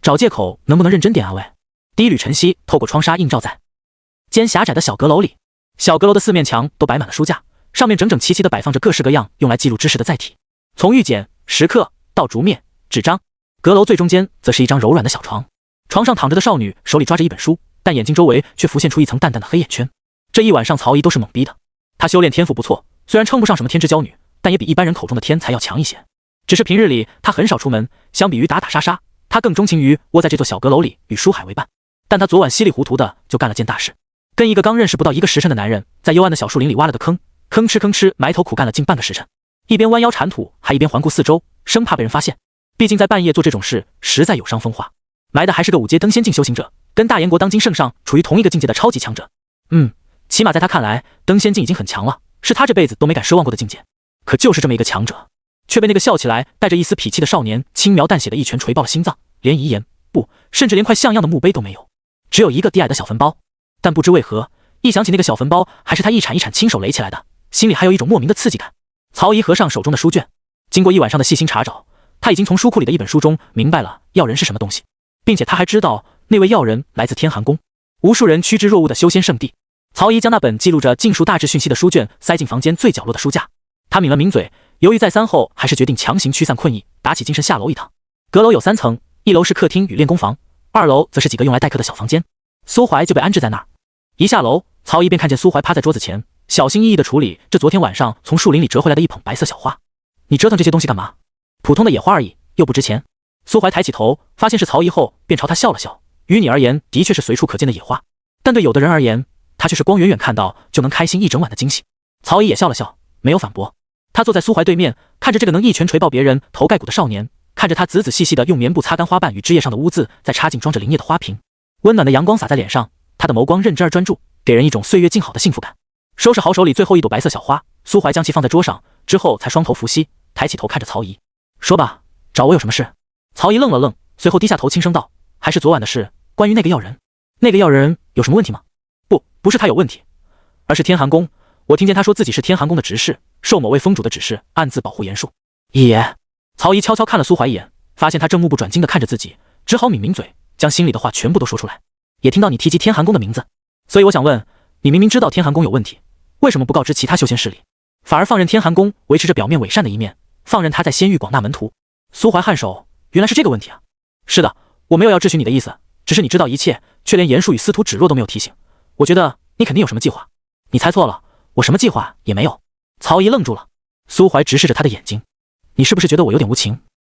找借口能不能认真点啊喂！第一缕晨曦透过窗纱映照在间狭窄的小阁楼里，小阁楼的4面墙都摆满了书架，上面整整齐齐地摆放着各式各样用来记录知识的载体，从玉简、石刻到竹篾、纸张。阁楼最中间则是一张柔软的小床，床上躺着的少女手里抓着一本书，但眼睛周围却浮现出一层淡淡的黑眼圈。这一晚上曹姨都是懵逼的。她修炼天赋不错，虽然称不上什么天之娇女，但也比一般人口中的天才要强一些。只是平日里她很少出门，相比于打打杀杀，她他更钟情于窝在这座小阁楼里与舒海为伴。但他昨晚稀里糊涂的就干了件大事，跟一个刚认识不到1个时辰的男人，在幽暗的小树林里挖了个坑，吭哧吭哧埋头苦干了近半个时辰，一边弯腰铲土，还一边环顾四周，生怕被人发现。毕竟在半夜做这种事，实在有伤风化。埋的还是个5阶登仙境修行者，跟大炎国当今圣上处于同一个境界的超级强者。起码在他看来，登仙境已经很强了，是他这辈子都没敢奢望过的境界。可就是这么一个强者，却被那个笑起来带着一丝痞气的少年轻描淡写的一拳锤爆了心脏，连遗言不，甚至连块像样的墓碑都没有，只有一个低矮的小坟包。但不知为何，一想起那个小坟包还是他一铲一铲亲手垒起来的，心里还有一种莫名的刺激感。曹姨合上手中的书卷，经过一晚上的细心查找，他已经从书库里的一本书中明白了药人是什么东西，并且他还知道那位药人来自天寒宫，无数人趋之若鹜的修仙圣地。曹姨将那本记录着禁术大致讯息的书卷塞进房间最角落的书架，他抿了抿嘴，犹豫再三后，还是决定强行驱散困意，打起精神下楼一趟。阁楼有3层，1楼是客厅与练功房，2楼则是几个用来待客的小房间。苏怀就被安置在那儿。一下楼，曹姨便看见苏怀趴在桌子前，小心翼翼地处理这昨天晚上从树林里折回来的一捧白色小花。你折腾这些东西干嘛？普通的野花而已，又不值钱。苏怀抬起头，发现是曹姨后，便朝他笑了笑。于你而言，的确是随处可见的野花，但对有的人而言，他却是光远远看到就能开心一整晚的惊喜。曹姨也笑了笑，没有反驳。他坐在苏怀对面，看着这个能一拳锤爆别人头盖骨的少年，看着他仔仔细细地用棉布擦干花瓣与枝叶上的污渍，再插进装着灵液的花瓶。温暖的阳光洒在脸上，他的眸光认真而专注，给人一种岁月静好的幸福感。收拾好手里最后一朵白色小花，苏怀将其放在桌上，之后才双头伏羲，抬起头看着曹姨，说吧，找我有什么事？曹姨愣了愣，随后低下头轻声道，还是昨晚的事，关于那个药人。那个药人有什么问题吗？不是他有问题，而是天寒宫。我听见他说自己是天寒宫的执事，受某位封主的指示，暗自保护严术。爷，曹姨悄悄看了苏怀一眼，发现他正目不转睛地看着自己，只好抿抿嘴，将心里的话全部都说出来。也听到你提及天寒宫的名字，所以我想问，你明明知道天寒宫有问题，为什么不告知其他修仙势力，反而放任天寒宫维持着表面伪善的一面，放任他在仙域广纳门徒？苏怀颔首，原来是这个问题啊。是的，我没有要质询你的意思，只是你知道一切，却连严术与司徒芷若都没有提醒。我觉得你肯定有什么计划。你猜错了，我什么计划也没有。曹姨愣住了，苏怀直视着他的眼睛，你是不是觉得我有点无情？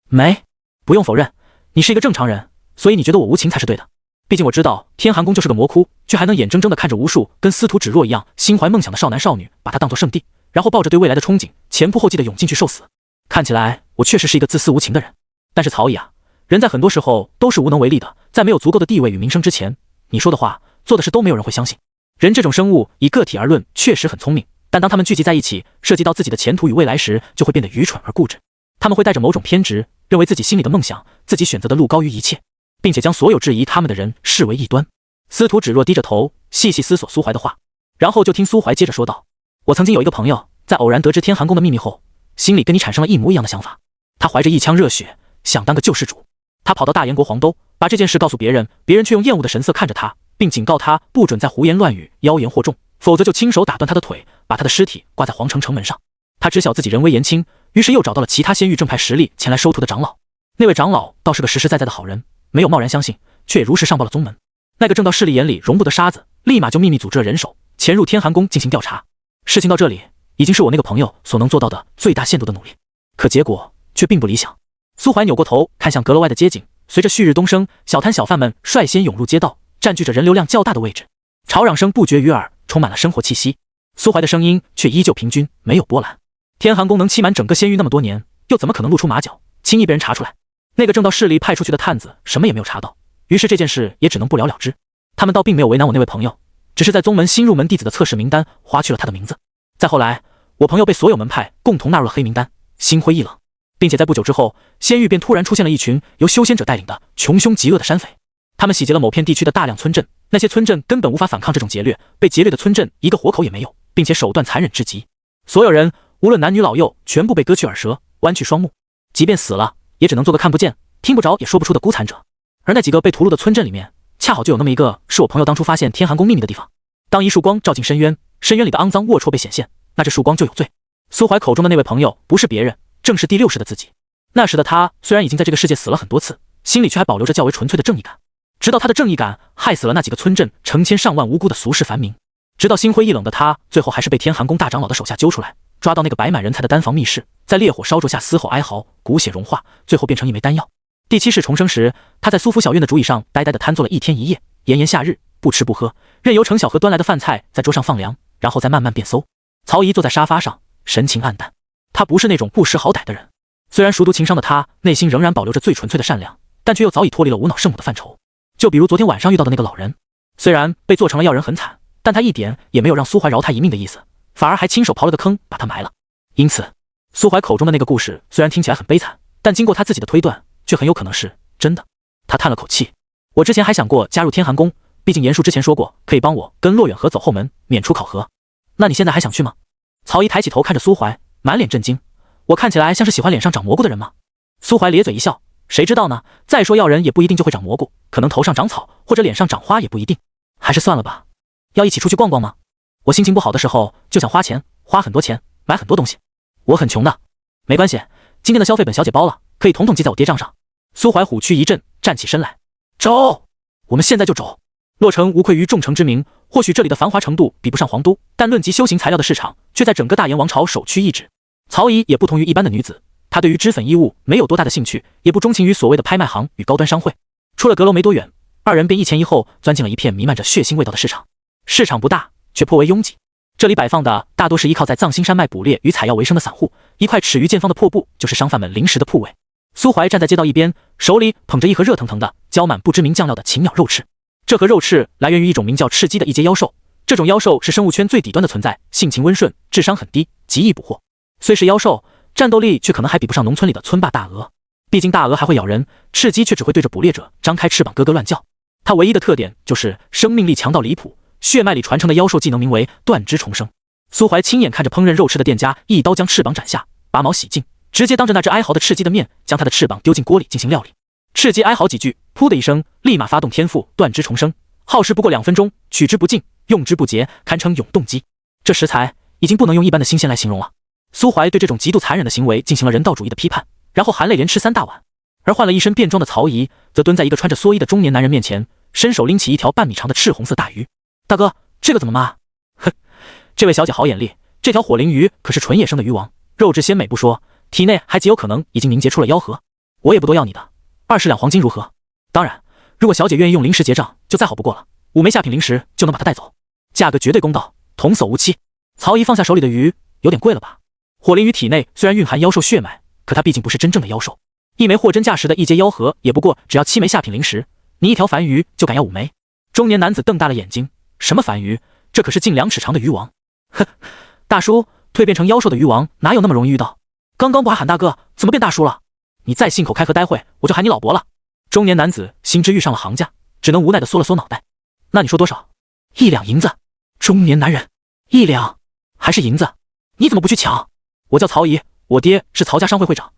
没，不用否认，你是一个正常人，所以你觉得我无情才是对的。毕竟我知道天寒宫就是个魔窟，却还能眼睁睁地看着无数跟司徒芷若一样心怀梦想的少男少女把它当作圣地，然后抱着对未来的憧憬，前仆后继地涌进去受死。看起来我确实是一个自私无情的人。但是曹姨啊，人在很多时候都是无能为力的，在没有足够的地位与名声之前，你说的话做的事都没有人会相信。人这种生物以个体而论确实很聪明，但当他们聚集在一起，涉及到自己的前途与未来时，就会变得愚蠢而固执。他们会带着某种偏执，认为自己心里的梦想，自己选择的路高于一切，并且将所有质疑他们的人视为异端。司徒芷若低着头细细思索苏怀的话，然后就听苏怀接着说道，我曾经有一个朋友，在偶然得知天寒宫的秘密后，心里跟你产生了一模一样的想法。他怀着一腔热血，想当个救世主。他跑到大炎国黄都，把这件事告诉别人，别人却用厌恶的神色看着他，并警告他不准再胡言乱语，妖言惑众，否则就亲手打断他的腿，把他的尸体挂在皇城城门上。他知晓自己人微言轻，于是又找到了其他仙域正派实力前来收徒的长老。那位长老倒是个实实在在的好人，没有贸然相信，却也如实上报了宗门。那个正道势力眼里容不得沙子，立马就秘密组织了人手，潜入天寒宫进行调查。事情到这里，已经是我那个朋友所能做到的最大限度的努力，可结果却并不理想。苏怀扭过头看向阁楼外的街景，随着旭日东升，小摊小贩们率先涌入街道，占据着人流量较大的位置，吵嚷声不绝于耳，充满了生活气息。苏怀的声音却依旧平均，没有波澜。天寒宫能欺瞒整个仙域那么多年，又怎么可能露出马脚，轻易被人查出来？那个正道势力派出去的探子什么也没有查到，于是这件事也只能不了了之。他们倒并没有为难我那位朋友，只是在宗门新入门弟子的测试名单划去了他的名字。再后来，我朋友被所有门派共同纳入了黑名单，心灰意冷，并且在不久之后，仙域便突然出现了一群由修仙者带领的穷凶极恶的山匪。他们洗劫了某片地区的大量村镇，那些村镇根本无法反抗这种劫掠，被劫掠的村镇一个活口也没有，并且手段残忍至极。所有人无论男女老幼，全部被割去耳舌，剜去双目，即便死了，也只能做个看不见、听不着也说不出的孤残者。而那几个被屠戮的村镇里面，恰好就有那么一个是我朋友当初发现天寒宫秘密的地方。当一束光照进深渊，深渊里的肮脏龌龊被显现，那这束光就有罪。苏怀口中的那位朋友不是别人，正是第6世的自己。那时的他虽然已经在这个世界死了很多次，心里却还保留着较为纯粹的正义感。直到他的正义感害死了那几个村镇成千上万无辜的俗世凡民，直到心灰意冷的他最后还是被天寒宫大长老的手下揪出来，抓到那个摆满人才的丹房密室，在烈火烧灼下嘶吼哀嚎，骨血融化，最后变成一枚丹药。第7世重生时，他在苏府小院的竹椅上呆呆地瘫坐了1天1夜，炎炎夏日，不吃不喝，任由程小荷端来的饭菜在桌上放凉，然后再慢慢变馊。曹姨坐在沙发上，神情黯淡。他不是那种不识好歹的人，虽然熟读情商的他内心仍然保留着最纯粹的善良，但却又早已脱离了无脑圣母的范畴。就比如昨天晚上遇到的那个老人，虽然被做成了要人很惨，但他一点也没有让苏怀饶他一命的意思，反而还亲手刨了个坑把他埋了。因此，苏怀口中的那个故事虽然听起来很悲惨，但经过他自己的推断，却很有可能是真的。他叹了口气，我之前还想过加入天寒宫，毕竟严叔之前说过可以帮我跟骆远河走后门，免除考核。那你现在还想去吗？曹姨抬起头看着苏怀，满脸震惊。我看起来像是喜欢脸上长蘑菇的人吗？苏怀咧嘴一笑，谁知道呢？再说要人也不一定就会长蘑菇，可能头上长草或者脸上长花也不一定。还是算了吧。要一起出去逛逛吗？我心情不好的时候就想花钱，花很多钱，买很多东西。我很穷的。没关系，今天的消费本小姐包了，可以统统记在我爹账上。苏怀虎躯一震，站起身来。走，我们现在就走。洛城无愧于众城之名，或许这里的繁华程度比不上皇都，但论及修行材料的市场，却在整个大炎王朝首屈一指。曹姨也不同于一般的女子，她对于脂粉衣物没有多大的兴趣，也不钟情于所谓的拍卖行与高端商会。出了阁楼没多远，二人便一前一后钻进了一片弥漫着血腥味道的市场。市场不大，却颇为拥挤。这里摆放的大多是依靠在藏星山脉捕猎与采药为生的散户，一块尺余见方的破布就是商贩们临时的铺位。苏怀站在街道一边，手里捧着一盒热腾腾的浇满不知名酱料的禽鸟肉翅。这盒肉翅来源于一种名叫赤鸡的异阶妖兽，这种妖兽是生物圈最底端的存在，性情温顺，智商很低，极易捕获。虽是妖兽，战斗力却可能还比不上农村里的村霸大鹅。毕竟大鹅还会咬人，赤鸡却只会对着捕猎者张开翅膀咯咯乱叫。它唯一的特点就是生命力强到离谱，血脉里传承的妖兽技能名为断肢重生。苏怀亲眼看着烹饪肉翅的店家一刀将翅膀斩下，拔毛洗净，直接当着那只哀嚎的赤鸡的面将它的翅膀丢进锅里进行料理。赤鸡哀嚎几句，噗的一声，立马发动天赋断肢重生，耗时不过2分钟，取之不尽，用之不竭，堪称永动机。这食材已经不能用一般的新鲜来形容了。苏怀对这种极度残忍的行为进行了人道主义的批判，然后含泪连吃3大碗。而换了一身便装的曹姨，则蹲在一个穿着蓑衣的中年男人面前，伸手拎起一条半米长的赤红色大鱼。大哥，这个怎么骂？哼，这位小姐好眼力，这条火灵鱼可是纯野生的鱼王，肉质鲜美不说，体内还极有可能已经凝结出了妖核。我也不多要你的，20两黄金如何？当然，如果小姐愿意用灵石结账，就再好不过了，5枚下品灵石就能把它带走，价格绝对公道，童叟无欺。曹姨放下手里的鱼，有点贵了吧？火灵鱼体内虽然蕴含妖兽血脉，可它毕竟不是真正的妖兽，一枚货真价实的异阶妖核也不过只要7枚下品灵石，你一条凡鱼就敢要5枚？中年男子瞪大了眼睛，什么凡鱼？这可是近2尺长的鱼王！哼，大叔，蜕变成妖兽的鱼王哪有那么容易遇到？刚刚不还喊大哥，怎么变大叔了？你再信口开河待会，我就喊你老伯了。中年男子心知遇上了行家，只能无奈地缩了缩脑袋。那你说多少？1两银子。中年男人，1两还是银子？你怎么不去抢？我叫曹姨，我爹是曹家商会会长。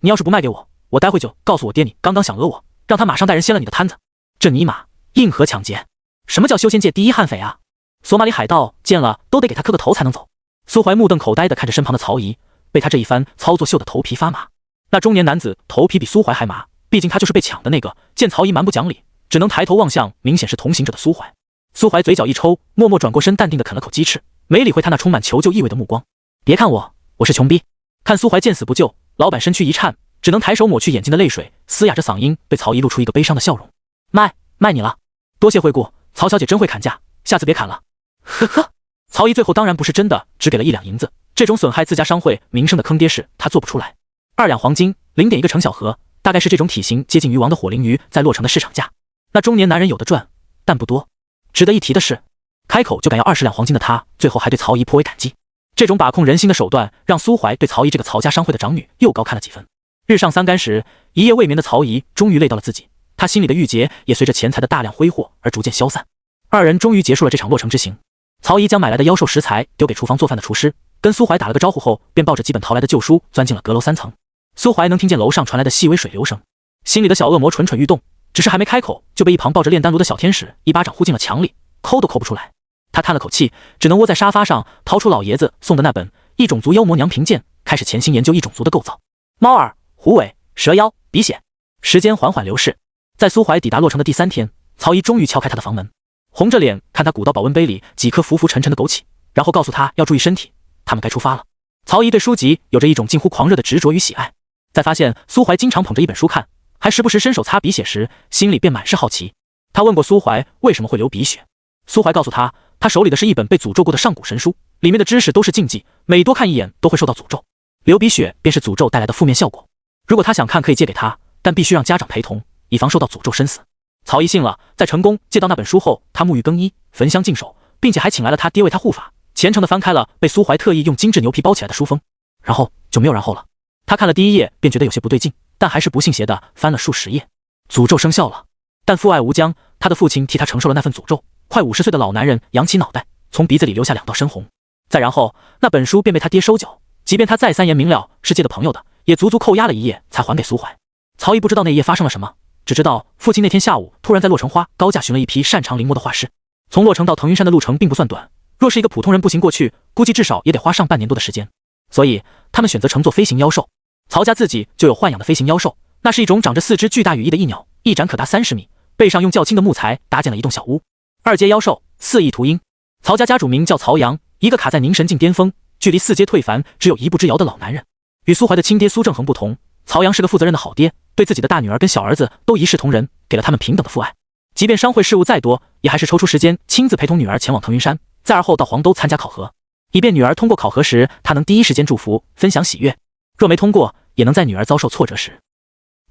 你要是不卖给我，我待会就告诉我爹你刚刚想讹我，让他马上带人掀了你的摊子。这尼玛硬核抢劫！什么叫修仙界第一悍匪啊？索马里海盗见了都得给他磕个头才能走。苏怀目瞪口呆地看着身旁的曹姨，被他这一番操作秀得头皮发麻。那中年男子头皮比苏怀还麻，毕竟他就是被抢的那个。见曹姨蛮不讲理，只能抬头望向明显是同行者的苏怀。苏怀嘴角一抽，默默转过身，淡定地啃了口鸡翅，没理会他那充满求救意味的目光。别看我，我是穷逼。看苏怀见死不救，老板身躯一颤，只能抬手抹去眼睛的泪水，嘶哑着嗓音对曹姨露出一个悲伤的笑容。卖你了，多谢惠顾，曹小姐真会砍价，下次别砍了。呵呵，曹姨最后当然不是真的只给了1两银子，这种损害自家商会名声的坑爹事他做不出来。2两黄金，0.1个程小荷，大概是这种体型接近鱼王的火灵鱼在洛城的市场价。那中年男人有的赚，但不多。值得一提的是，开口就敢要20两黄金的他，最后还对曹姨颇为感激。这种把控人心的手段，让苏怀对曹姨这个曹家商会的长女又高看了几分。日上3竿时，一夜未眠的曹姨终于累到了自己，她心里的郁结也随着钱财的大量挥霍而逐渐消散。2人终于结束了这场洛城之行。曹姨将买来的妖兽食材丢给厨房做饭的厨师，跟苏怀打了个招呼后，便抱着几本淘来的旧书钻进了阁楼3层。苏怀能听见楼上传来的细微水流声，心里的小恶魔蠢蠢欲动，只是还没开口，就被一旁抱着炼丹炉的小天使一巴掌呼进了墙里，抠都抠不出来。他叹了口气，只能窝在沙发上，掏出老爷子送的那本《异种族妖魔娘凭剑》，开始潜心研究异种族的构造。猫耳、虎尾、蛇妖、鼻血。时间缓缓流逝，在苏怀抵达洛城的第3天，曹姨终于敲开他的房门，红着脸看他鼓到保温杯里几颗浮浮沉沉的枸杞，然后告诉他要注意身体，他们该出发了。曹姨对书籍有着一种近乎狂热的执着与喜爱，在发现苏怀经常捧着一本书看，还时不时伸手擦鼻血时，心里便满是好奇。他问过苏怀为什么会流鼻血，苏怀告诉他，他手里的是一本被诅咒过的上古神书，里面的知识都是禁忌，每多看一眼都会受到诅咒。流鼻血便是诅咒带来的负面效果。如果他想看，可以借给他，但必须让家长陪同，以防受到诅咒身死。曹姨信了，在成功借到那本书后，他沐浴更衣，焚香净手，并且还请来了他爹为他护法，虔诚地翻开了被苏怀特意用精致牛皮包起来的书封，然后就没有然后了。他看了第一页便觉得有些不对劲，但还是不信邪地翻了数十页。诅咒生效了，但父爱无疆，他的父亲替他承受了那份诅咒。快50岁的老男人扬起脑袋，从鼻子里流下2道深红。再然后，那本书便被他爹收缴，即便他再三言明了是借的朋友的，也足足扣押了1页才还给苏怀。曹姨不知道那夜发生了什么，只知道父亲那天下午突然在洛城花高价寻了一批擅长临摹的画师。从洛城到腾云山的路程并不算短，若是一个普通人步行过去，估计至少也得花上半年多的时间。所以他们选择乘坐飞行妖兽。曹家自己就有豢养的飞行妖兽，那是一种长着4只巨大羽翼的翼鸟，一展可达30米，背上用较轻的木材搭建了一栋小屋。2阶妖兽4翼秃鹰。曹家家主名叫曹阳，一个卡在凝神境巅峰，距离4阶退凡只有1步之遥的老男人。与苏怀的亲爹苏正恒不同，曹阳是个负责任的好爹，对自己的大女儿跟小儿子都一视同仁，给了他们平等的父爱。即便商会事务再多，也还是抽出时间亲自陪同女儿前往腾云山，再而后到黄州参加考核，以便女儿通过考核时，他能第一时间祝福分享喜悦，若没通过，也能在女儿遭受挫折时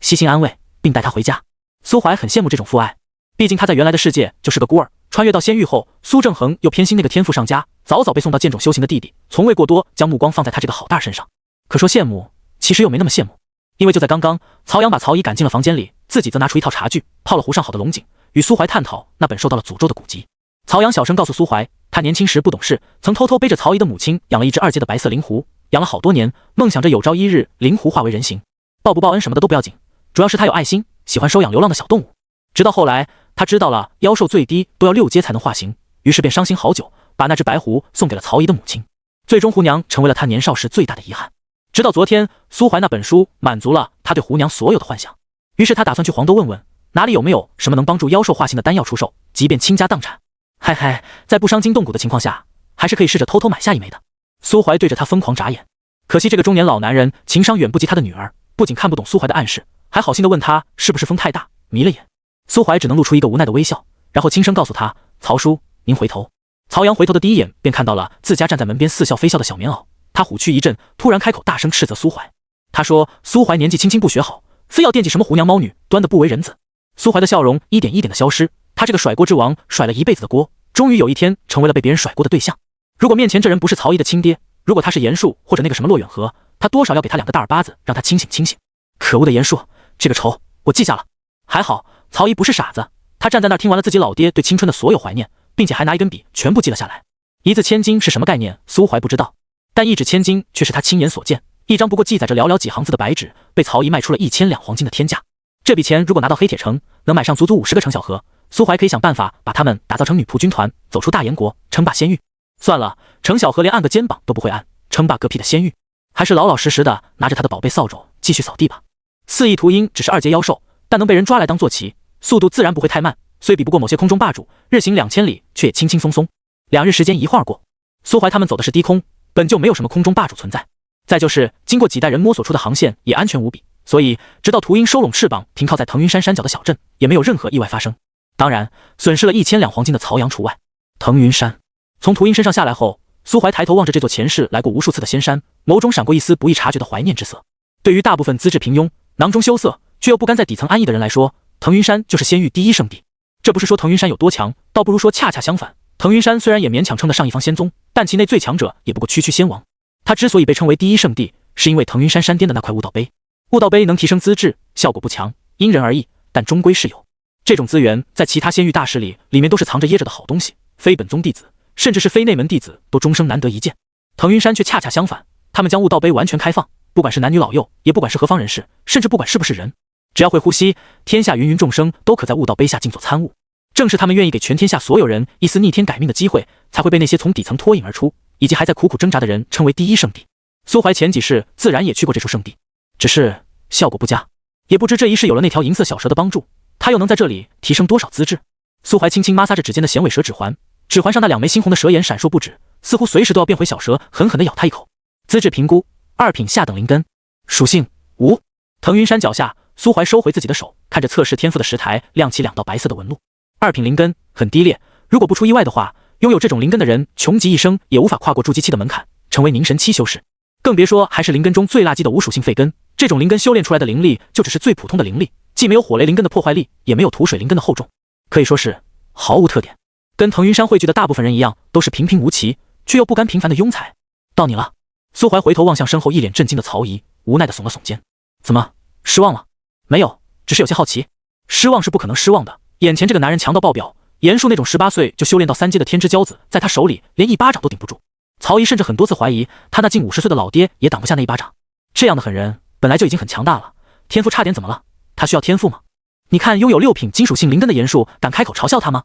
悉心安慰并带她回家。苏怀很羡慕这种父爱，毕竟他在原来的世界就是个孤儿，穿越到仙域后，苏正恒又偏心那个天赋上佳，早早被送到剑种修行的弟弟，从未过多将目光放在他这个好大身上。可说羡慕，其实又没那么羡慕，因为就在刚刚，曹阳把曹姨赶进了房间里，自己则拿出一套茶具，泡了壶上好的龙井，与苏怀探讨那本受到了诅咒的古籍。曹阳小声告诉苏怀，他年轻时不懂事，曾偷偷背着曹姨的母亲养了一只2阶的白色灵狐，养了好多年，梦想着有朝一日灵狐化为人形，报不报恩什么的都不要紧，主要是他有爱心，喜欢收养流浪的小动物。直到后来，他知道了妖兽最低都要6阶才能化形，于是便伤心好久，把那只白狐送给了曹姨的母亲。最终，狐娘成为了他年少时最大的遗憾。直到昨天，苏怀那本书满足了他对狐娘所有的幻想，于是他打算去黄州问问，哪里有没有什么能帮助妖兽化形的丹药出售，即便倾家荡产，嗨嗨，在不伤筋动骨的情况下，还是可以试着偷偷买下一枚的。苏怀对着他疯狂眨眼，可惜这个中年老男人情商远不及他的女儿，不仅看不懂苏怀的暗示，还好心的问他是不是风太大迷了眼。苏怀只能露出一个无奈的微笑，然后轻声告诉他，曹叔，您回头。曹阳回头的第一眼便看到了自家站在门边似笑非笑的小棉袄，他虎躯一震，突然开口大声斥责苏怀。他说苏怀年纪轻轻不学好，非要惦记什么狐娘猫女，端得不为人子。苏怀的笑容一点一点的消失，他这个甩锅之王甩了一辈子的锅，终于有一天成为了被别人甩锅的对象。如果面前这人不是曹姨的亲爹，如果他是严树或者那个什么骆远河，他多少要给他2个大耳巴子，让他清醒清醒。可恶的严树，这个仇我记下了。还好曹姨不是傻子，他站在那儿听完了自己老爹对青春的所有怀念，并且还拿一根笔全部记了下来。1字千金是什么概念，苏怀不知道，但1纸千金却是他亲眼所见，一张不过记载着寥寥几行字的白纸，被曹姨卖出了1000两黄金的天价。这笔钱如果拿到黑铁城，能买上足足50个程小河，苏怀可以想办法把他们打造成女仆军团，走出大燕国，称霸仙域。算了，程小河连按个肩膀都不会按，称霸个屁的仙域，还是老老实实的拿着他的宝贝扫帚继续扫地吧。4翼秃鹰只是2阶妖兽，但能被人抓来当坐骑，速度自然不会太慢，虽比不过某些空中霸主，日行2000里却也轻轻松松。2日时间一晃而过，苏怀他们走的是低空，本就没有什么空中霸主存在，再就是经过几代人摸索出的航线也安全无比，所以直到秃鹰收拢翅膀停靠在腾云山山脚的小镇，也没有任何意外发生。当然，损失了1000两黄金的曹阳除外。腾云山从秃鹰身上下来后，苏怀抬头望着这座前世来过无数次的仙山，眸中闪过一丝不易察觉的怀念之色。对于大部分资质平庸、囊中羞涩却又不甘在底层安逸的人来说，腾云山就是仙域第一圣地。这不是说腾云山有多强，倒不如说恰恰相反，腾云山虽然也勉强称得上一方仙宗，但其内最强者也不过区区仙王。它之所以被称为第一圣地，是因为腾云山山巅的那块悟道碑。悟道碑能提升资质，效果不强，因人而异，但终归是有。这种资源在其他仙域大师里面都是藏着掖着的好东西，非本宗弟子甚至是非内门弟子都终生难得一见。腾云山却恰恰相反，他们将悟道碑完全开放，不管是男女老幼，也不管是何方人士，甚至不管是不是人，只要会呼吸，天下芸芸众生都可在悟道碑下静坐参悟。正是他们愿意给全天下所有人一丝逆天改命的机会，才会被那些从底层脱颖而出以及还在苦苦挣扎的人称为第一圣地。苏怀前几世自然也去过这处圣地，只是效果不佳，也不知这一世有了那条银色小蛇的帮助，他又能在这里提升多少资质。苏怀轻轻摩挲着指尖的衔尾蛇指环，指环上那2枚猩红的蛇眼闪烁不止，似乎随时都要变回小蛇，狠狠地咬他一口。资质评估2品下等灵根，属性无。腾云山脚下，苏怀收回自己的手，看着测试天赋的石台亮起2道白色的纹路。2品灵根很低劣，如果不出意外的话，拥有这种灵根的人穷极一生也无法跨过筑基期的门槛，成为凝神期修士。更别说还是灵根中最垃圾的无属性废根，这种灵根修炼出来的灵力就只是最普通的灵力，既没有火雷灵根的破坏力，也没有土水灵根的厚重，可以说是毫无特点。跟腾云山汇聚的大部分人一样，都是平平无奇却又不甘平凡的庸才。到你了。苏怀回头望向身后一脸震惊的曹仪，无奈地耸了耸肩。怎么，失望了？没有，只是有些好奇。失望是不可能失望的，眼前这个男人强到爆表，严树那种18岁就修炼到3阶的天之骄子，在他手里连一巴掌都顶不住。曹仪甚至很多次怀疑，他那近50岁的老爹也挡不下那一巴掌。这样的狠人本来就已经很强大了，天赋差点怎么了？他需要天赋吗？你看拥有6品金属性灵根的严树敢开口嘲笑他吗？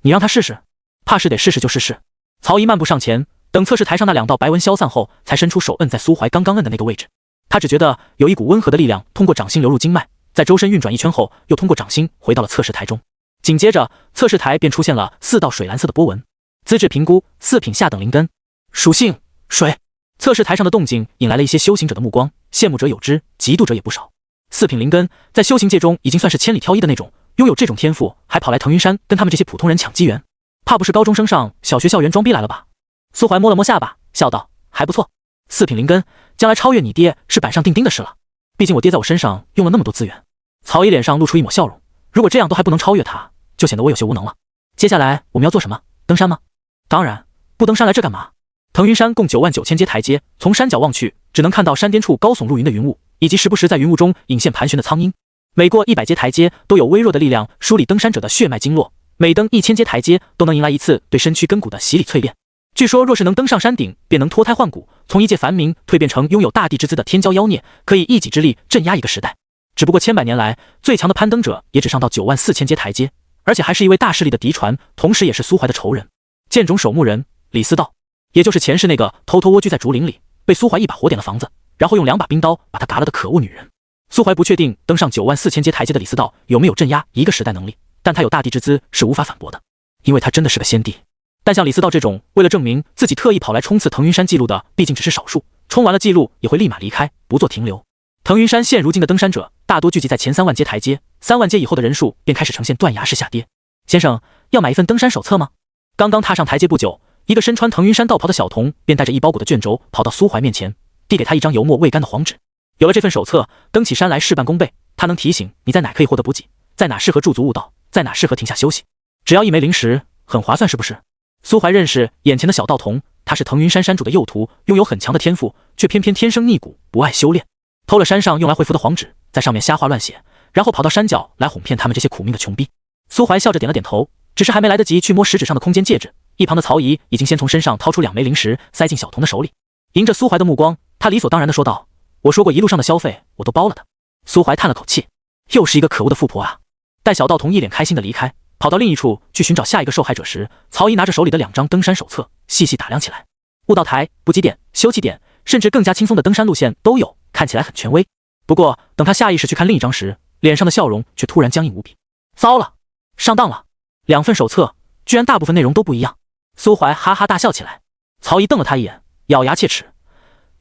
你让他试试，怕是得试试就试试。曹仪漫步上前，等测试台上那2道白纹消散后，才伸出手摁在苏怀刚刚摁的那个位置。他只觉得有一股温和的力量通过掌心流入经脉，在周身运转一圈后，又通过掌心回到了测试台中。紧接着，测试台便出现了4道水蓝色的波纹。资质评估4品下等灵根，属性水。测试台上的动静引来了一些修行者的目光，羡慕者有之，嫉妒者也不少。4品灵根在修行界中已经算是千里挑一的那种，拥有这种天赋，还跑来腾云山跟他们这些普通人抢机缘，怕不是高中生上小学校园装逼来了吧？苏怀摸了摸下巴，笑道：“还不错，4品灵根，将来超越你爹是板上钉钉的事了。毕竟我爹在我身上用了那么多资源。”曹仪脸上露出一抹笑容，如果这样都还不能超越他，就显得我有些无能了。接下来我们要做什么？登山吗？当然，不登山来这干嘛？腾云山共99000阶台阶，从山脚望去，只能看到山巅处高耸入云的云雾，以及时不时在云雾中隐现盘旋的苍鹰。每过100阶台阶，都有微弱的力量梳理登山者的血脉经络，每登1000阶台阶，都能迎来一次对身躯根骨的洗礼淬炼。据说，若是能登上山顶，便能脱胎换骨，从一介凡民蜕变成拥有大地之姿的天骄妖孽，可以一己之力镇压一个时代。只不过千百年来，最强的攀登者也只上到94000阶台阶，而且还是一位大势力的嫡传，同时也是苏怀的仇人——剑冢守墓人李思道，也就是前世那个偷偷蜗居在竹林里，被苏怀一把火点了房子，然后用2把冰刀把他嘎了的可恶女人。苏怀不确定登上94000阶台阶的李思道有没有镇压一个时代能力，但他有大地之姿是无法反驳的，因为他真的是个先帝。但像李思道这种为了证明自己特意跑来冲刺腾云山记录的，毕竟只是少数，冲完了记录也会立马离开，不做停留。腾云山现如今的登山者大多聚集在前3万阶台阶，3万阶以后的人数便开始呈现断崖式下跌。先生，要买一份登山手册吗？刚刚踏上台阶不久，一个身穿腾云山道袍的小童便带着一包裹的卷轴跑到苏怀面前，递给他一张油墨未干的黄纸。有了这份手册，登起山来事半功倍，它能提醒你在哪可以获得补给，在哪适合驻足悟道，在哪适合停下休息。只要1枚灵石，很划算是不是？苏怀认识眼前的小道童，他是腾云山山主的幼徒，拥有很强的天赋，却偏偏天生逆骨，不爱修炼，偷了山上用来绘符的黄纸，在上面瞎画乱写，然后跑到山脚来哄骗他们这些苦命的穷逼。苏怀笑着点了点头，只是还没来得及去摸食指上的空间戒指，一旁的曹仪已经先从身上掏出2枚灵石塞进小童的手里。迎着苏怀的目光，他理所当然地说道：“我说过一路上的消费我都包了的。”苏怀叹了口气，又是一个可恶的富婆啊。待小道童一脸开心地离开，跑到另一处去寻找下一个受害者时，曹仪拿着手里的2张登山手册细细打量起来。悟道台、补给点、休憩点，甚至更加轻松的登山路线都有，看起来很权威。不过等他下意识去看另一张时，脸上的笑容却突然僵硬无比。糟了，上当了！2份手册居然大部分内容都不一样。苏怀哈哈大笑起来。曹仪瞪了他一眼，咬牙切齿：“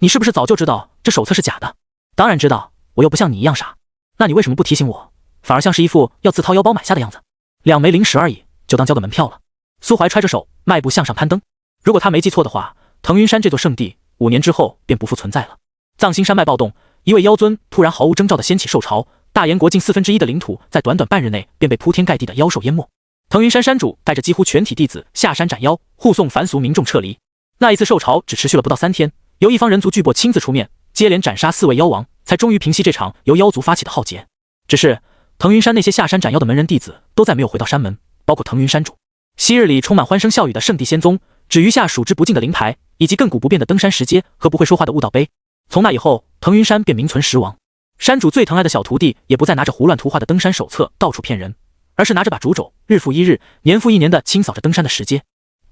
你是不是早就知道这手册是假的？”“当然知道，我又不像你一样傻。那你为什么不提醒我，反而像是一副要自掏腰包买下的样子？”“2枚灵石而已，就当交个门票了。”苏怀揣着手迈步向上攀登。如果他没记错的话，腾云山这座圣地5年之后便不复存在了。藏心山脉暴动，一位妖尊突然毫无征兆地掀起兽潮，大燕国近1/4的领土在短短半日内便被铺天盖地的妖兽淹没。腾云山山主带着几乎全体弟子下山斩妖，护送凡俗民众撤离。那一次兽潮只持续了不到3天，由一方人族巨擘亲自出面，接连斩杀4位妖王，才终于平息这场由妖族发起的浩劫。只是腾云山那些下山斩妖的门人弟子都再没有回到山门，包括腾云山主。昔日里充满欢声笑语的圣地仙宗，只余下数之不尽的灵牌，以及亘古不变的登山石阶和不会说话的悟道碑。从那以后，腾云山便名存实亡。山主最疼爱的小徒弟也不再拿着胡乱涂画的登山手册到处骗人，而是拿着把竹帚，日复一日，年复一年的清扫着登山的石阶。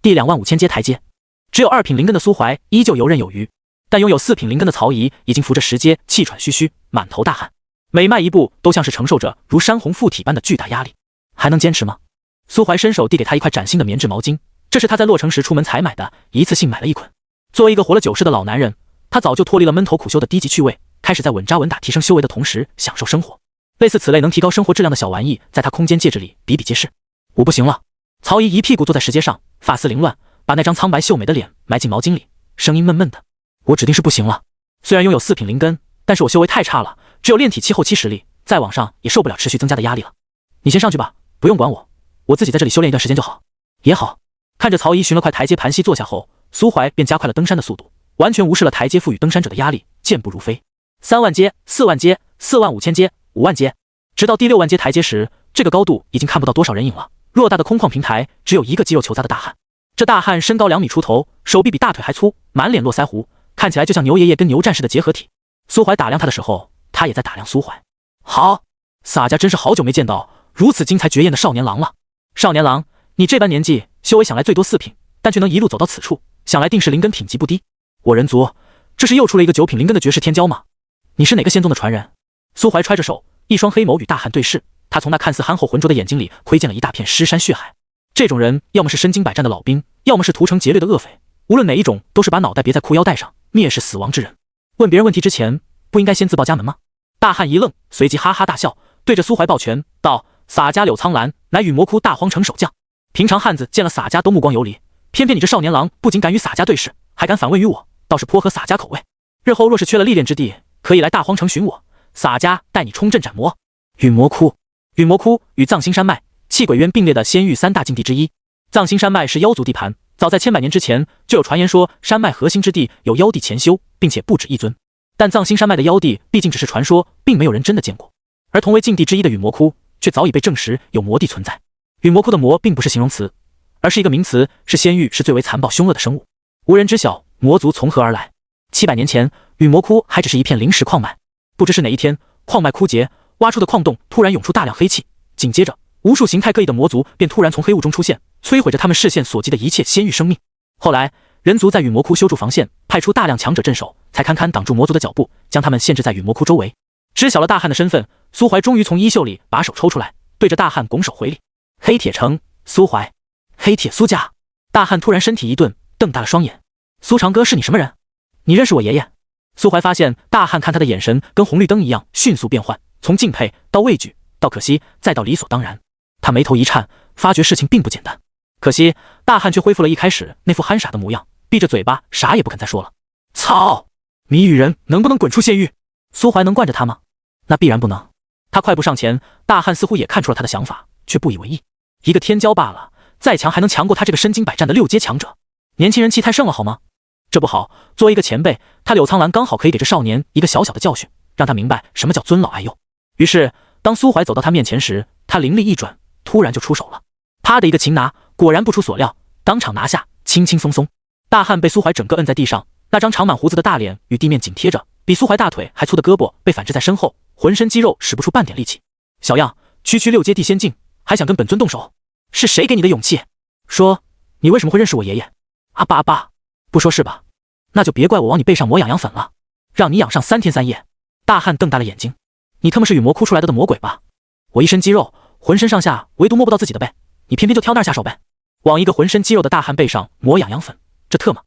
第25000阶台阶，只有2品灵根的苏怀依旧游刃有余，但拥有4品灵根的曹仪已经扶着石阶，气喘吁吁，满头大汗，每迈一步都像是承受着如山洪附体般的巨大压力。还能坚持吗？苏怀伸手递给他一块崭新的棉质毛巾，这是他在洛城时出门才买的，一次性买了1捆。作为一个活了9世的老男人，他早就脱离了闷头苦修的低级趣味，开始在稳扎稳打提升修为的同时享受生活。类似此类能提高生活质量的小玩意，在他空间戒指里比比皆是。我不行了。曹姨一屁股坐在石阶上，发丝凌乱，把那张苍白秀美的脸埋进毛巾里，声音闷闷的：“我指定是不行了。虽然拥有4品灵根，但是我修为太差了，只有炼体期后期实力，再往上也受不了持续增加的压力了。你先上去吧，不用管我，我自己在这里修炼一段时间就好。”也好。看着曹姨寻了块台阶盘膝坐下后，苏怀便加快了登山的速度，完全无视了台阶赋予登山者的压力，健步如飞。3万阶、4万阶、45000阶、5万阶，直到第6万阶台阶时，这个高度已经看不到多少人影了。偌大的空旷平台，只有一个肌肉球杂的大汉。这大汉身高2米出头，手臂比大腿还粗，满脸络腮胡，看起来就像牛爷爷跟牛战士的结合体。苏怀打量他的时候，他也在打量苏怀。好，洒家真是好久没见到如此精彩绝艳的少年郎了。少年郎，你这般年纪，修为想来最多4品，但却能一路走到此处，想来定是灵根品级不低。我人族，这是又出了一个9品灵根的绝世天骄吗？你是哪个仙宗的传人？苏怀揣着手，一双黑眸与大汉对视，他从那看似憨厚浑浊的眼睛里窥见了一大片尸山血海。这种人要么是身经百战的老兵，要么是屠城劫掠的恶匪，无论哪一种，都是把脑袋别在裤腰带上，蔑视死亡之人。问别人问题之前，不应该先自报家门吗？大汉一愣，随即哈哈大笑，对着苏怀抱拳道：“洒家柳苍兰，乃羽魔窟大荒城守将。平常汉子见了洒家都目光游离，偏偏你这少年郎不仅敢与洒家对视，还敢反问于我，倒是颇合洒家口味。日后若是缺了历练之地，可以来大荒城寻我，洒家带你冲阵斩魔。”羽魔窟，羽魔窟与藏心山脉、气鬼渊并列的仙域3大禁地之一。藏心山脉是妖族地盘，早在千百年之前就有传言说山脉核心之地有妖帝潜修，并且不止一尊。但藏心山脉的妖帝毕竟只是传说，并没有人真的见过。而同为禁地之一的羽魔窟，却早已被证实有魔帝存在。羽魔窟的魔并不是形容词，而是一个名词，是仙域是最为残暴凶恶的生物。无人知晓魔族从何而来。700年前，羽魔窟还只是一片灵石矿脉，不知是哪一天，矿脉枯竭，挖出的矿洞突然涌出大量黑气，紧接着无数形态各异的魔族便突然从黑雾中出现，摧毁着他们视线所及的一切仙域生命。后来人族在羽魔窟修筑防线，派出大量强者镇守，才堪堪挡住魔族的脚步，将他们限制在羽魔窟周围。知晓了大汉的身份，苏怀终于从衣袖里把手抽出来，对着大汉拱手回礼：“黑铁城苏怀，黑铁苏家。”大汉突然身体一顿，瞪大了双眼：“苏长哥是你什么人？你认识我爷爷？”苏怀发现大汉看他的眼神跟红绿灯一样迅速变换，从敬佩到畏惧到可惜再到理所当然。他眉头一颤，发觉事情并不简单。可惜大汉却恢复了一开始那副憨傻的模样，闭着嘴巴啥也不肯再说了。操！谜语人能不能滚出仙域？苏怀能惯着他吗？那必然不能。他快步上前，大汉似乎也看出了他的想法，却不以为意。一个天骄罢了，再强还能强过他这个身经百战的6阶强者？年轻人气太盛了好吗？这不好，作为一个前辈，他柳苍兰刚好可以给这少年一个小小的教训，让他明白什么叫尊老爱幼。于是当苏怀走到他面前时，他灵力一转，突然就出手了。啪的一个擒拿，果然不出所料，当场拿下，轻轻松松。大汉被苏怀整个摁在地上，那张长满胡子的大脸与地面紧贴着，比苏怀大腿还粗的胳膊被反制在身后，浑身肌肉使不出半点力气。小样，区区6阶地仙境，还想跟本尊动手？是谁给你的勇气？说，你为什么会认识我爷爷？阿爸阿爸，不说是吧？那就别怪我往你背上抹痒痒粉了，让你痒上3天3夜。大汉瞪大了眼睛，你他妈是羽魔窟出来的魔鬼吧？我一身肌肉，浑身上下唯独摸不到自己的背，你偏偏就挑那儿下手呗？往一个浑身肌肉的大汉背上抹痒痒粉，这特么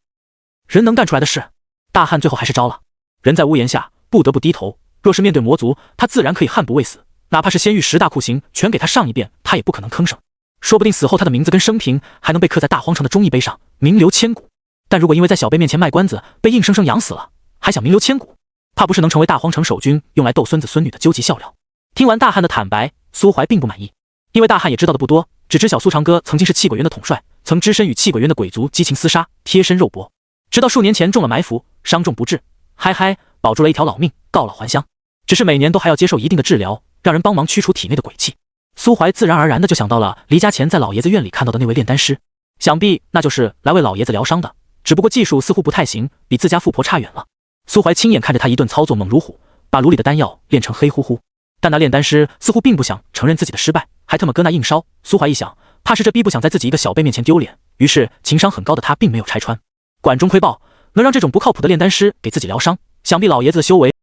人能干出来的事？大汉最后还是招了，人在屋檐下，不得不低头。若是面对魔族，他自然可以悍不畏死，哪怕是仙域10大酷刑全给他上一遍，他也不可能吭声。说不定死后他的名字跟生平还能被刻在大荒城的忠义碑上，名留千古。但如果因为在小辈面前卖关子被硬生生养死了，还想名留千古，怕不是能成为大荒城守军用来逗孙子孙女的究极笑料。听完大汉的坦白，苏怀并不满意，因为大汉也知道的不多，只知晓苏长哥曾经是气鬼渊的统帅，曾只身与气鬼渊的鬼族激情厮杀，贴身肉搏，直到数年前中了埋伏，伤重不治，嗨，保住了一条老命，告老还乡。只是每年都还要接受一定的治疗，让人帮忙驱除体内的鬼气。苏怀自然而然的就想到了离家前在老爷子院里看到的那位炼丹师，想必那就是来为老爷子疗伤的，只不过技术似乎不太行，比自家富婆差远了。苏怀亲眼看着他一顿操作猛如虎，把炉里的丹药炼成黑乎乎，但那炼丹师似乎并不想承认自己的失败，还特么搁那硬烧。苏怀一想，怕是这逼不想在自己一个小辈面前丢脸，于是情商很高的他并没有拆穿。管中窥豹，能让这种不靠谱的炼丹师给自己疗伤，想必老爷子的修为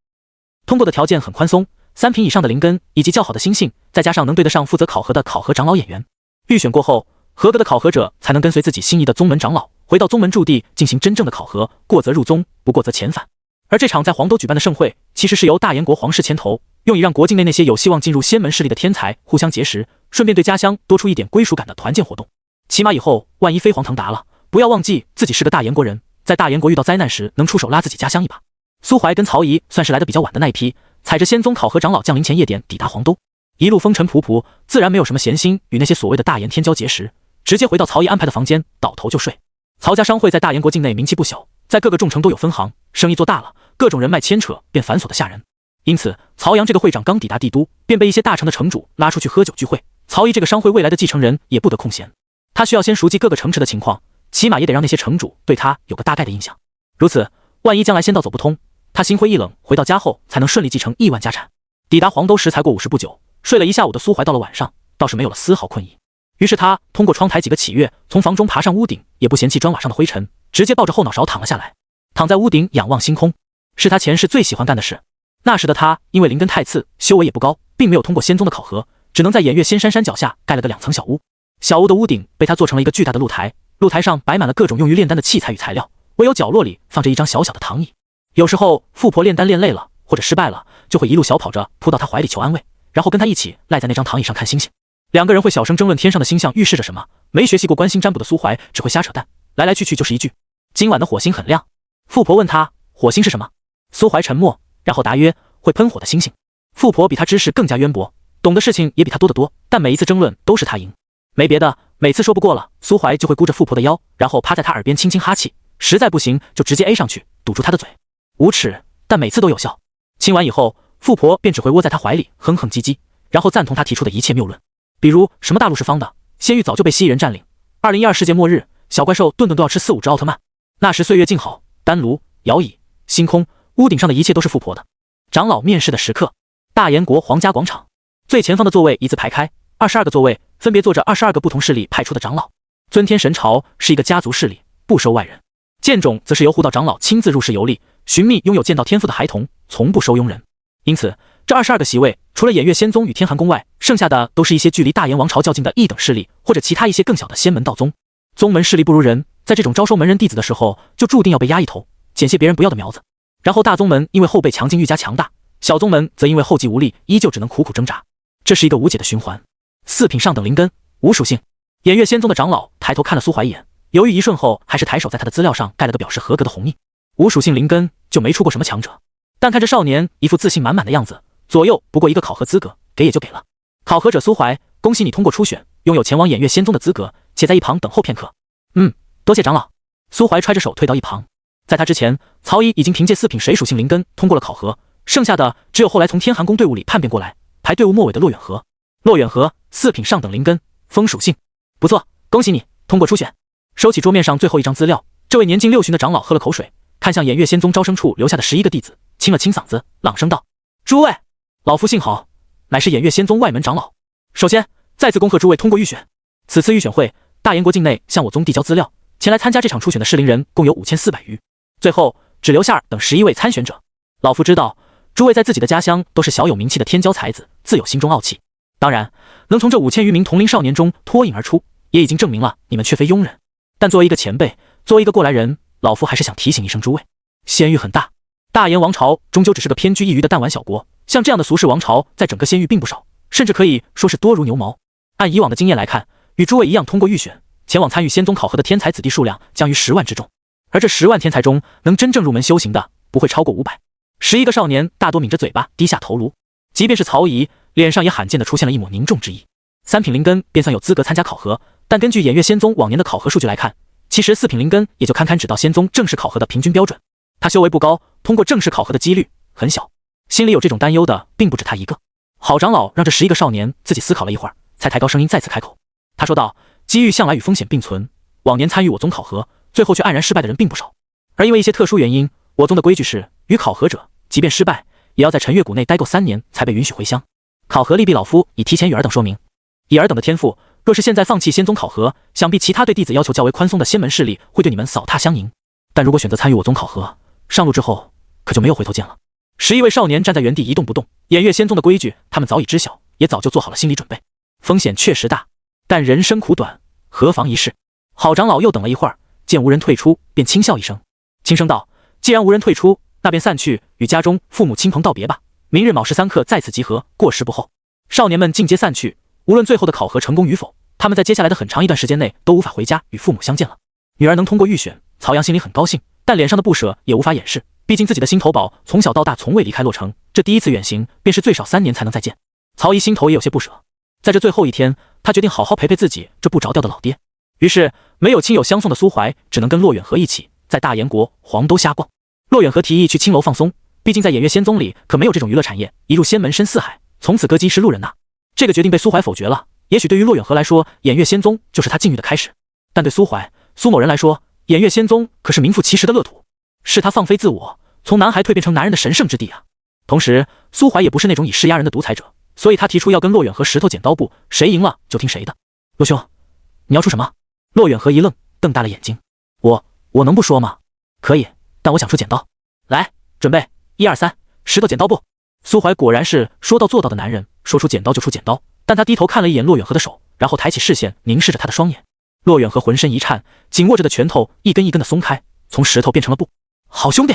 通过的条件很宽松，3品以上的灵根以及较好的心性，再加上能对得上负责考核的考核长老演员。预选过后，合格的考核者才能跟随自己心仪的宗门长老回到宗门驻地进行真正的考核，过则入宗，不过则遣返。而这场在黄州举办的盛会，其实是由大燕国皇室牵头，用以让国境内那些有希望进入仙门势力的天才互相结识，顺便对家乡多出一点归属感的团建活动。起码以后万一飞黄腾达了，不要忘记自己是个大燕国人，在大燕国遇到灾难时能出手拉自己家乡一把。苏怀跟曹仪算是来得比较晚的那一批，踩着仙宗考核长老降临前夜点抵达黄都，一路风尘仆仆，自然没有什么闲心与那些所谓的大燕天骄结识，直接回到曹仪安排的房间倒头就睡。曹家商会在大燕国境内名气不小，在各个重城都有分行，生意做大了，各种人脉牵扯便繁琐的吓人。因此曹阳这个会长刚抵达帝都，便被一些大城的城主拉出去喝酒聚会。曹仪这个商会未来的继承人也不得空闲，他需要先熟记各个城池的情况，起码也得让那些城主对他有个大概的印象。如此，万一将来仙道走不通，他心灰意冷，回到家后才能顺利继承亿万家产。抵达黄都时才过50不久，睡了一下午的苏怀到了晚上倒是没有了丝毫困意。于是他通过窗台几个起跃，从房中爬上屋顶，也不嫌弃砖瓦上的灰尘，直接抱着后脑勺躺了下来，躺在屋顶仰望星空，是他前世最喜欢干的事。那时的他因为灵根太次，修为也不高，并没有通过仙宗的考核，只能在偃月仙山山脚下盖了个2层小屋。小屋的屋顶被他做成了一个巨大的露台，露台上摆满了各种用于炼丹的器材与材料，唯有角落里放着一张小小的躺椅。有时候富婆炼丹炼累了或者失败了，就会一路小跑着扑到他怀里求安慰，然后跟他一起赖在那张躺椅上看星星。两个人会小声争论天上的星象预示着什么，没学习过观星占卜的苏怀只会瞎扯淡，来来去去就是一句今晚的火星很亮。富婆问他火星是什么，苏怀沉默，然后答曰会喷火的星星。富婆比他知识更加渊博，懂的事情也比他多得多，但每一次争论都是他赢。没别的，每次说不过了，苏怀就会箍着富婆的腰，然后趴在他耳边轻轻哈气，实在不行就直接 A 上去堵住他的嘴。无耻，但每次都有效。亲完以后，富婆便只会窝在他怀里哼哼唧唧，然后赞同他提出的一切谬论，比如什么大陆是方的，仙域早就被蜥蜴人占领，2012世界末日，小怪兽顿顿都要吃4-5只奥特曼，那时岁月静好，丹炉、摇椅、星空，屋顶上的一切都是富婆的。长老面试的时刻，大燕国皇家广场最前方的座位一字排开，22个座位分别坐着22个不同势力派出的长老。尊天神朝是一个家族势力，不收外人。剑种则是由护道长老亲自入室游历，寻觅拥有剑道天赋的孩童，从不收庸人。因此这22个席位除了偃月仙宗与天寒宫外，剩下的都是一些距离大燕王朝较近的一等势力，或者其他一些更小的仙门道宗。宗门势力不如人，在这种招收门人弟子的时候，就注定要被压一头，捡些别人不要的苗子。然后大宗门因为后辈强劲愈加强大，小宗门则因为后继无力，依旧只能苦苦挣扎。这是一个无解的循环。4品上等灵根，无属性。偃月仙宗的长老抬头看了苏怀一眼，犹豫一瞬后，还是抬手在他的资料上盖了个表示合格的红印。无属性灵根就没出过什么强者，但看着少年一副自信满满的样子，左右不过一个考核资格，给也就给了。考核者苏怀，恭喜你通过初选，拥有前往偃月仙宗的资格，且在一旁等候片刻。多谢长老。苏怀揣着手退到一旁。在他之前，曹仪已经凭借4品水属性灵根通过了考核，剩下的只有后来从天寒宫队伍里叛变过来，排队伍末尾的骆远河。骆远河4品上等灵根，风属性，不错，恭喜你通过初选。收起桌面上最后一张资料，这位年近60的长老喝了口水，看向偃月仙宗招生处留下的11个弟子，清了清嗓子，朗声道：诸位，老夫姓郝，乃是偃月仙宗外门长老。首先再次恭贺诸位通过预选。此次预选会，大燕国境内向我宗递交资料前来参加这场初选的适龄人共有5400余，最后只留下等11位参选者。老夫知道诸位在自己的家乡都是小有名气的天骄才子，自有心中傲气，当然能从这5000余名同龄少年中脱颖而出，也已经证明了你们却非庸人。但作为一个前辈，作为一个过来人，老夫还是想提醒一声诸位，仙域很大，大燕王朝终究只是个偏居一隅的弹丸小国，像这样的俗世王朝在整个仙域并不少，甚至可以说是多如牛毛。按以往的经验来看，与诸位一样通过预选前往参与仙宗考核的天才子弟数量将于10万之众，而这10万天才中能真正入门修行的不会超过500。11个少年大多抿着嘴巴低下头颅，即便是曹仪脸上也罕见地出现了一抹凝重之意。3品灵根便算有资格参加考核，但根据偃月仙宗往年的考核数据来看，其实4品灵根也就堪堪只到仙宗正式考核的平均标准，他修为不高，通过正式考核的几率很小。心里有这种担忧的并不止他一个。郝长老让这11个少年自己思考了一会儿，才抬高声音再次开口。他说道：机遇向来与风险并存，往年参与我宗考核最后却黯然失败的人并不少，而因为一些特殊原因，我宗的规矩是与考核者即便失败，也要在陈月谷内待够3年才被允许回乡。考核利弊老夫已提前与尔等说明，以尔等的天赋，若是现在放弃仙宗考核，想必其他对弟子要求较为宽松的仙门势力会对你们扫踏相迎，但如果选择参与我宗考核，上路之后可就没有回头箭了。11位少年站在原地一动不动，偃月仙宗的规矩他们早已知晓，也早就做好了心理准备。风险确实大，但人生苦短，何妨一试。郝长老又等了一会儿，见无人退出，便轻笑一声，轻声道：既然无人退出，那便散去与家中父母亲朋道别吧，明日卯时3刻在此集合，过时不候。少年们尽皆散去，无论最后的考核成功与否，他们在接下来的很长一段时间内都无法回家与父母相见了。女儿能通过预选，曹阳心里很高兴，但脸上的不舍也无法掩饰。毕竟自己的心头宝从小到大从未离开洛城，这第一次远行便是最少3年才能再见。曹姨心头也有些不舍，在这最后一天，她决定好好陪陪自己这不着调的老爹。于是，没有亲友相送的苏怀只能跟骆远河一起在大研国黄都瞎逛。骆远河提议去青楼放松，毕竟在偃月仙宗里可没有这种娱乐产业，一入仙门深似海，从此歌姬是路人呐。这个决定被苏怀否决了。也许对于骆远河来说，偃月仙宗就是他境遇的开始，但对苏怀、苏某人来说，偃月仙宗可是名副其实的乐土，是他放飞自我，从男孩蜕变成男人的神圣之地啊。同时，苏怀也不是那种以势压人的独裁者，所以他提出要跟骆远河石头剪刀布，谁赢了就听谁的。骆兄，你要出什么？骆远河一愣，瞪大了眼睛。我能不说吗？可以，但我想出剪刀。来，准备，1、2、3，石头剪刀布。苏怀果然是说到做到的男人，说出剪刀就出剪刀。但他低头看了一眼骆远河的手，然后抬起视线凝视着他的双眼。骆远河浑身一颤，紧握着的拳头一根一根的松开，从石头变成了布。好兄弟，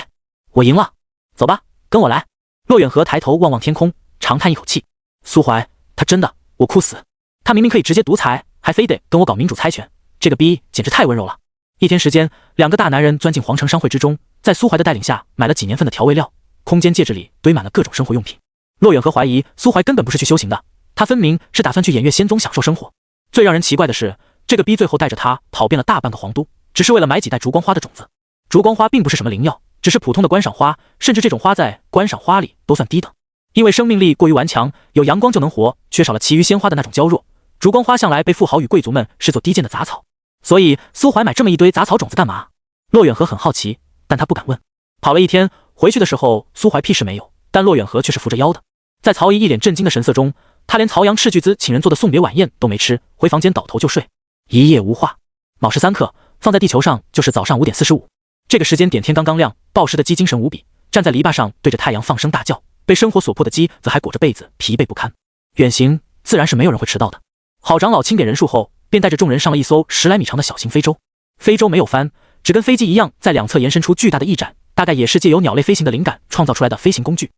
我赢了，走吧，跟我来。骆远河抬头望望天空，长叹一口气。苏怀，他真的，我哭死。他明明可以直接独裁，还非得跟我搞民主猜拳，这个逼简直太温柔了。一天时间，2个大男人钻进皇城商会之中，在苏怀的带领下买了几年份的调味料，空间戒指里堆满了各种生活用品。骆远河怀疑苏怀根本不是去修行的，他分明是打算去偃月仙宗享受生活。最让人奇怪的是，这个逼最后带着他跑遍了大半个皇都，只是为了买几袋烛光花的种子。烛光花并不是什么灵药，只是普通的观赏花，甚至这种花在观赏花里都算低等，因为生命力过于顽强，有阳光就能活，缺少了其余鲜花的那种娇弱。烛光花向来被富豪与贵族们视作低贱的杂草，所以苏怀买这么一堆杂草种子干嘛？骆远河很好奇，但他不敢问。跑了一天，回去的时候苏怀屁事没有，但骆远河却是扶着腰的。在曹姨一脸震惊的神色中，他连曹阳斥巨资请人做的送别晚宴都没吃，回房间倒头就睡，一夜无话。卯时3刻，放在地球上就是早上5点45。这个时间点天刚刚亮，暴食的鸡精神无比，站在篱笆上对着太阳放声大叫，被生活所迫的鸡则还裹着被子疲惫不堪。远行自然是没有人会迟到的。郝长老清点人数后，便带着众人上了一艘10来米长的小型飞舟。飞舟没有帆，只跟飞机一样在两侧延伸出巨大的翼展，大概也是借由鸟类飞行的灵感创造出来的飞行工具。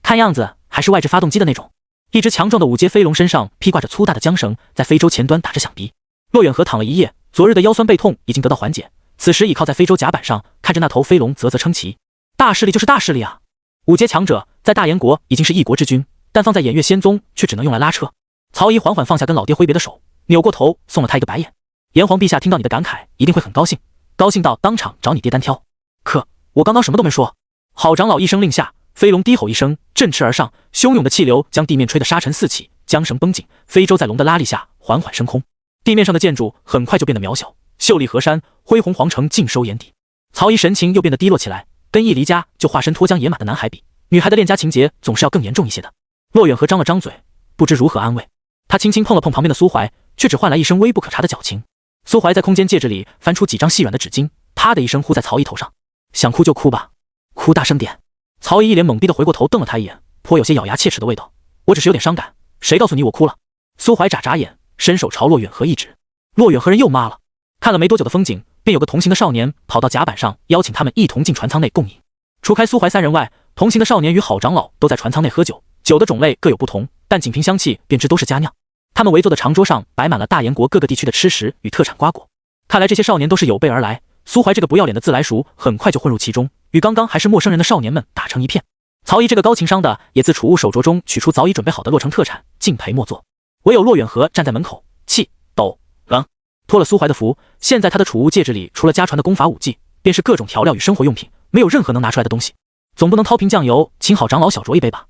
看样子还是外置发动机的那种。一只强壮的5阶飞龙身上披挂着粗大的缰绳，在非洲前端打着响鼻。骆远河躺了一夜，昨日的腰酸背痛已经得到缓解，此时倚靠在非洲甲板上，看着那头飞龙啧啧称奇。大势力就是大势力啊！5阶强者在大研国已经是一国之君，但放在偃月仙宗却只能用来拉车。曹姨缓缓放下跟老爹挥别的手，扭过头送了他一个白眼。炎黄陛下听到你的感慨，一定会很高兴，高兴到当场找你爹单挑。可我刚刚什么都没说。郝长老一声令下，飞龙低吼一声，振翅而上，汹涌的气流将地面吹得沙尘四起，缰绳绷紧，非洲在龙的拉力下缓缓升空。地面上的建筑很快就变得渺小，秀丽河山、恢宏皇城尽收眼底。曹姨神情又变得低落起来，跟一离家就化身脱缰野马的男孩比，女孩的恋家情节总是要更严重一些的。骆远河张了张嘴，不知如何安慰。他轻轻碰了碰旁边的苏怀，却只换来一声微不可察的矫情。苏怀在空间戒指里翻出几张细软的纸巾，啪的一声呼在曹姨头上。想哭就哭吧，哭大声点。曹姨一脸懵逼的回过头瞪了他一眼，颇有些咬牙切齿的味道。我只是有点伤感，谁告诉你我哭了？苏怀眨眨眼，伸手朝骆远河一指。骆远河人又骂了。看了没多久的风景，便有个同行的少年跑到甲板上，邀请他们一同进船舱内共饮。除开苏怀3人外，同行的少年与郝长老都在船舱内喝酒，酒的种类各有不同，但仅凭香气便知都是佳酿。他们围坐的长桌上摆满了大研国各个地区的吃食与特产瓜果，看来这些少年都是有备而来。苏怀这个不要脸的自来熟很快就混入其中，与刚刚还是陌生人的少年们打成一片。曹姨这个高情商的也自储物手镯中取出早已准备好的洛城特产，敬陪末座。唯有骆远河站在门口，气抖冷，托了苏怀的福，现在他的储物戒指里除了家传的功法武技，便是各种调料与生活用品，没有任何能拿出来的东西。总不能掏瓶酱油请郝长老小酌一杯吧？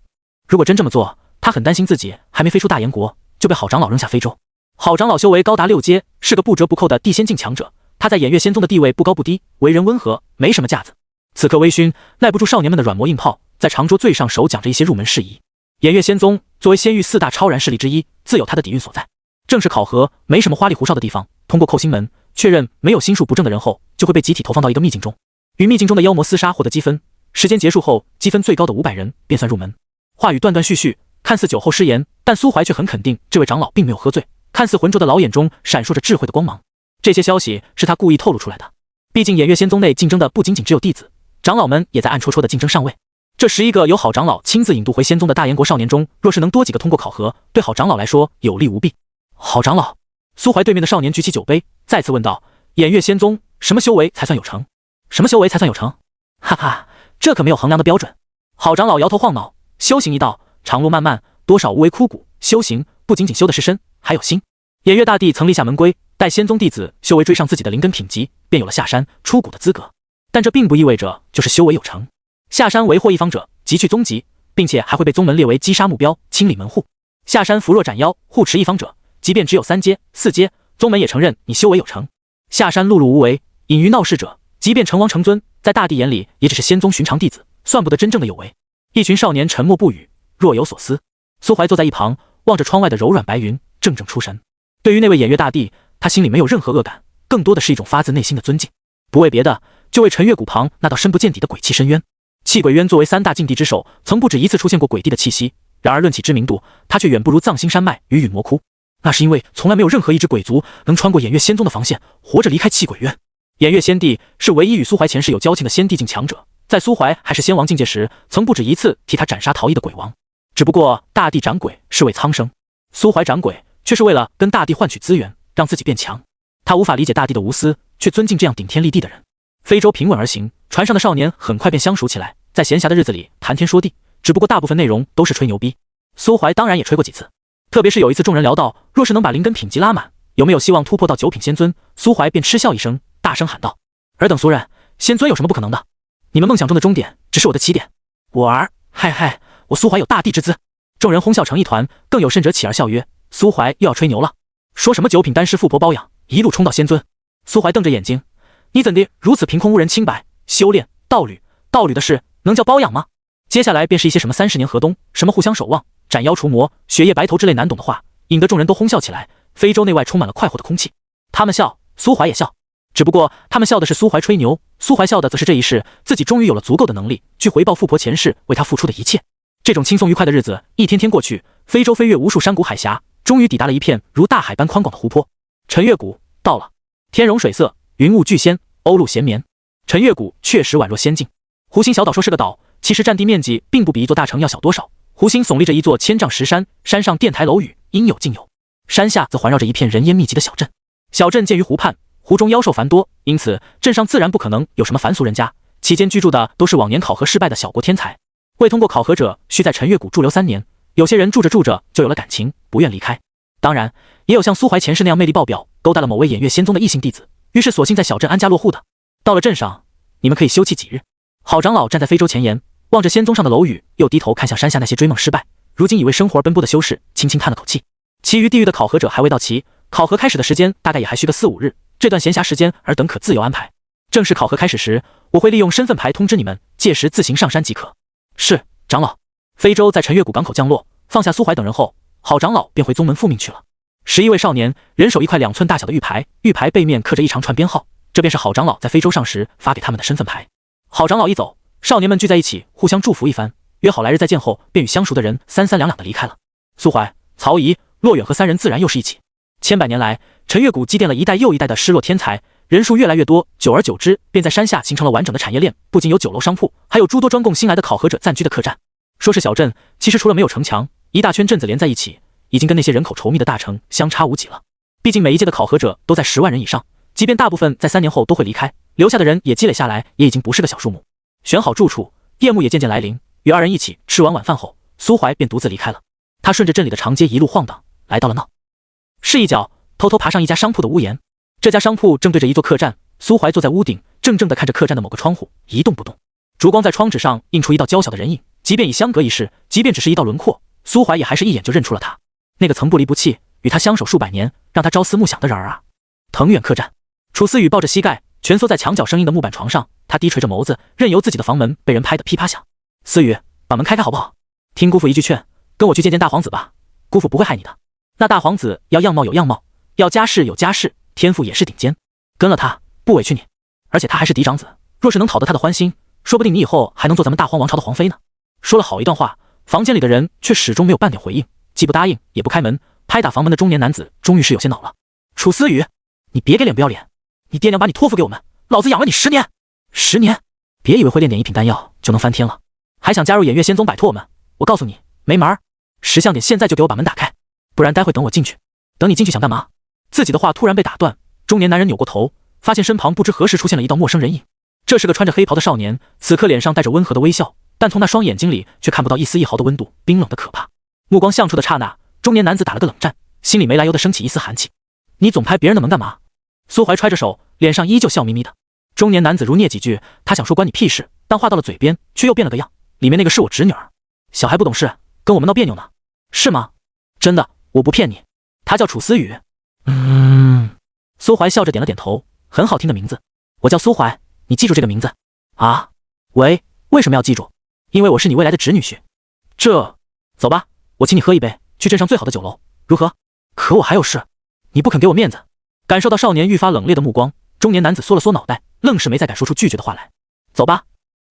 如果真这么做，他很担心自己还没飞出大研国就被郝长老扔下非洲。郝长老修为高达6阶，是个不折不扣的地仙境强者，他在偃月仙宗的地位不高不低，为人温和，没什么架子。此刻微醺，耐不住少年们的软磨硬泡，在长桌最上手讲着一些入门事宜。偃月仙宗作为仙域4大超然势力之一，自有他的底蕴所在。正式考核没什么花里胡哨的地方，通过扣星门确认没有心术不正的人后，就会被集体投放到一个秘境中，与秘境中的妖魔厮杀获得积分。时间结束后，积分最高的500人便算入门。话语断断续续，看似酒后失言，但苏怀却很肯定这位长老并没有喝醉，看似浑浊的老眼中闪烁着智慧的光芒。这些消息是他故意透露出来的，毕竟偃月仙宗内竞争的不仅仅只有弟子，长老们也在暗戳戳的竞争上位。这11个由好长老亲自引渡回仙宗的大燕国少年中，若是能多几个通过考核，对好长老来说有利无弊。好长老，苏怀对面的少年举起酒杯，再次问道：偃月仙宗，什么修为才算有成？什么修为才算有成？哈哈，这可没有衡量的标准。好长老摇头晃脑，修行一道，长路漫漫，多少无为枯骨，修行不仅仅修的是身，还有心。偃月大帝曾立下门规，待仙宗弟子修为追上自己的灵根品级，便有了下山出谷的资格。但这并不意味着就是修为有成。下山为祸一方者，即去宗籍，并且还会被宗门列为击杀目标，清理门户。下山扶弱斩妖，护持一方者，即便只有3阶、4阶，宗门也承认你修为有成。下山碌碌无为，隐于闹市者，即便成王成尊，在大帝眼里也只是仙宗寻常弟子，算不得真正的有为。一群少年沉默不语，若有所思。苏怀坐在一旁，望着窗外的柔软白云，怔怔出神。对于那位偃月大帝，他心里没有任何恶感，更多的是一种发自内心的尊敬。不为别的，就为陈月谷旁那道深不见底的鬼气深渊。气鬼渊作为3大禁地之首，曾不止一次出现过鬼帝的气息，然而论起知名度，他却远不如藏心山脉与陨魔窟。那是因为从来没有任何一只鬼族能穿过偃月仙宗的防线，活着离开气鬼渊。偃月仙帝是唯一与苏怀前世有交情的仙帝境强者，在苏怀还是仙王境界时，曾不止一次替他斩杀逃逸的鬼王。只不过大帝斩鬼是为苍生，苏怀斩鬼却是为了跟大帝换取资源，让自己变强。他无法理解大帝的无私，却尊敬这样顶天立地的人。非洲平稳而行，船上的少年很快便相熟起来，在闲暇的日子里谈天说地，只不过大部分内容都是吹牛逼。苏怀当然也吹过几次，特别是有一次众人聊到，若是能把灵根品级拉满，有没有希望突破到9品仙尊，苏怀便嗤笑一声，大声喊道：尔等俗人，仙尊有什么不可能的？你们梦想中的终点只是我的起点。嗨嗨，我苏怀有大帝之资。众人哄笑成一团，更有甚者起而笑曰：苏怀又要吹牛了，说什么9品丹师富婆包养，一路冲到仙尊。苏怀瞪着眼睛，你怎地如此凭空污人清白？修炼道侣的事能叫包养吗？接下来便是一些什么30年河东，什么互相守望，斩妖除魔，雪夜白头之类难懂的话，引得众人都哄笑起来。非洲内外充满了快活的空气，他们笑，苏怀也笑，只不过他们笑的是苏怀吹牛，苏怀笑的则是这一世自己终于有了足够的能力去回报富婆前世为他付出的一切。这种轻松愉快的日子一天天过去，非洲飞越无数山谷海峡，终于抵达了一片如大海般宽广的湖泊。陈月谷到了，天容水色，云雾俱仙，鸥鹭衔绵。陈月谷确实宛若仙境。湖心小岛说是个岛，其实占地面积并不比一座大城要小多少。湖心耸立着一座千丈石山，山上殿台楼宇应有尽有，山下则环绕着一片人烟密集的小镇。小镇建于湖畔，湖中妖兽繁多，因此镇上自然不可能有什么凡俗人家，其间居住的都是往年考核失败的小国天才。未通过考核者需在陈月谷驻留3年，有些人住着住着就有了感情，不愿离开。当然也有像苏怀前世那样魅力爆表，勾搭了某位偃月仙宗的异性弟子，于是索性在小镇安家落户的。到了镇上，你们可以休憩几日。好长老站在非洲前沿，望着仙宗上的楼宇，又低头看向山下那些追梦失败，如今已为生活而奔波的修士，轻轻叹了口气。其余地狱的考核者还未到齐，考核开始的时间大概也还需个4、5日，这段闲暇时间尔等可自由安排。正式考核开始时，我会利用身份牌通知你们，届时自行上山即可。是，长老。非洲在陈月谷港口降落，放下苏怀等人后，好长老便回宗门复命去了。11位少年人手一块2寸大小的玉牌，玉牌背面刻着一长串编号，这便是好长老在非洲上时发给他们的身份牌。好长老一走，少年们聚在一起互相祝福一番，约好来日再见后，便与相熟的人三两的离开了。苏怀、曹仪、骆远和3人自然又是一起。千百年来，陈月谷积淀了一代又一代的失落天才，人数越来越多，久而久之，便在山下形成了完整的产业链。不仅有酒楼商铺，还有诸多专供新来的考核者暂居的客栈。说是小镇，其实除了没有城墙，一大圈镇子连在一起，已经跟那些人口稠密的大城相差无几了。毕竟每一届的考核者都在10万人以上，即便大部分在3年后都会离开，留下的人也积累下来，也已经不是个小数目。选好住处，夜幕也渐渐来临，与2人一起吃完晚饭后，苏怀便独自离开了。他顺着镇里的长街一路晃荡，来到了闹市一角，偷偷爬上一家商铺的屋檐。这家商铺正对着一座客栈，苏怀坐在屋顶，怔怔地看着客栈的某个窗户，一动不动。烛光在窗纸上映出一道娇小的人影，即便已相隔一世，即便只是一道轮廓，苏怀也还是一眼就认出了他。那个曾不离不弃，与他相守数百年，让他朝思暮想的人儿啊！藤远客栈，楚思雨抱着膝盖，蜷缩在墙角生硬的木板床上，他低垂着眸子，任由自己的房门被人拍得噼啪响。思雨，把门开开好不好？听姑父一句劝，跟我去见见大皇子吧，姑父不会害你的。那大皇子要样貌有样貌，要家世有家世，天赋也是顶尖，跟了他不委屈你，而且他还是嫡长子，若是能讨得他的欢心，说不定你以后还能做咱们大荒王朝的皇妃呢。说了好一段话，房间里的人却始终没有半点回应，既不答应也不开门。拍打房门的中年男子终于是有些恼了。楚思雨，你别给脸不要脸，你爹娘把你托付给我们，老子养了你10年，10年，别以为会炼点1品丹药就能翻天了。还想加入演乐仙宗摆脱我们？我告诉你，没门儿！识相点，现在就给我把门打开，不然待会等我进去。等你进去想干嘛？自己的话突然被打断，中年男人扭过头，发现身旁不知何时出现了一道陌生人影。这是个穿着黑袍的少年，此刻脸上带着温和的微笑，但从那双眼睛里却看不到一丝一毫的温度，冰冷的可怕。目光相触的刹那，中年男子打了个冷战，心里没来由的升起一丝寒气。你总拍别人的门干嘛？苏怀揣着手，脸上依旧笑眯眯的。中年男子如啮几句，他想说关你屁事，但话到了嘴边却又变了个样。里面那个是我侄女儿，小孩不懂事，跟我们闹别扭呢，是吗？真的，我不骗你。她叫楚思雨。苏怀笑着点了点头，很好听的名字。我叫苏怀，你记住这个名字啊？喂，为什么要记住？因为我是你未来的侄女婿。走吧，我请你喝一杯，去镇上最好的酒楼，如何？可我还有事，你不肯给我面子。感受到少年愈发冷冽的目光，中年男子缩了缩脑袋，愣是没再敢说出拒绝的话来。走吧。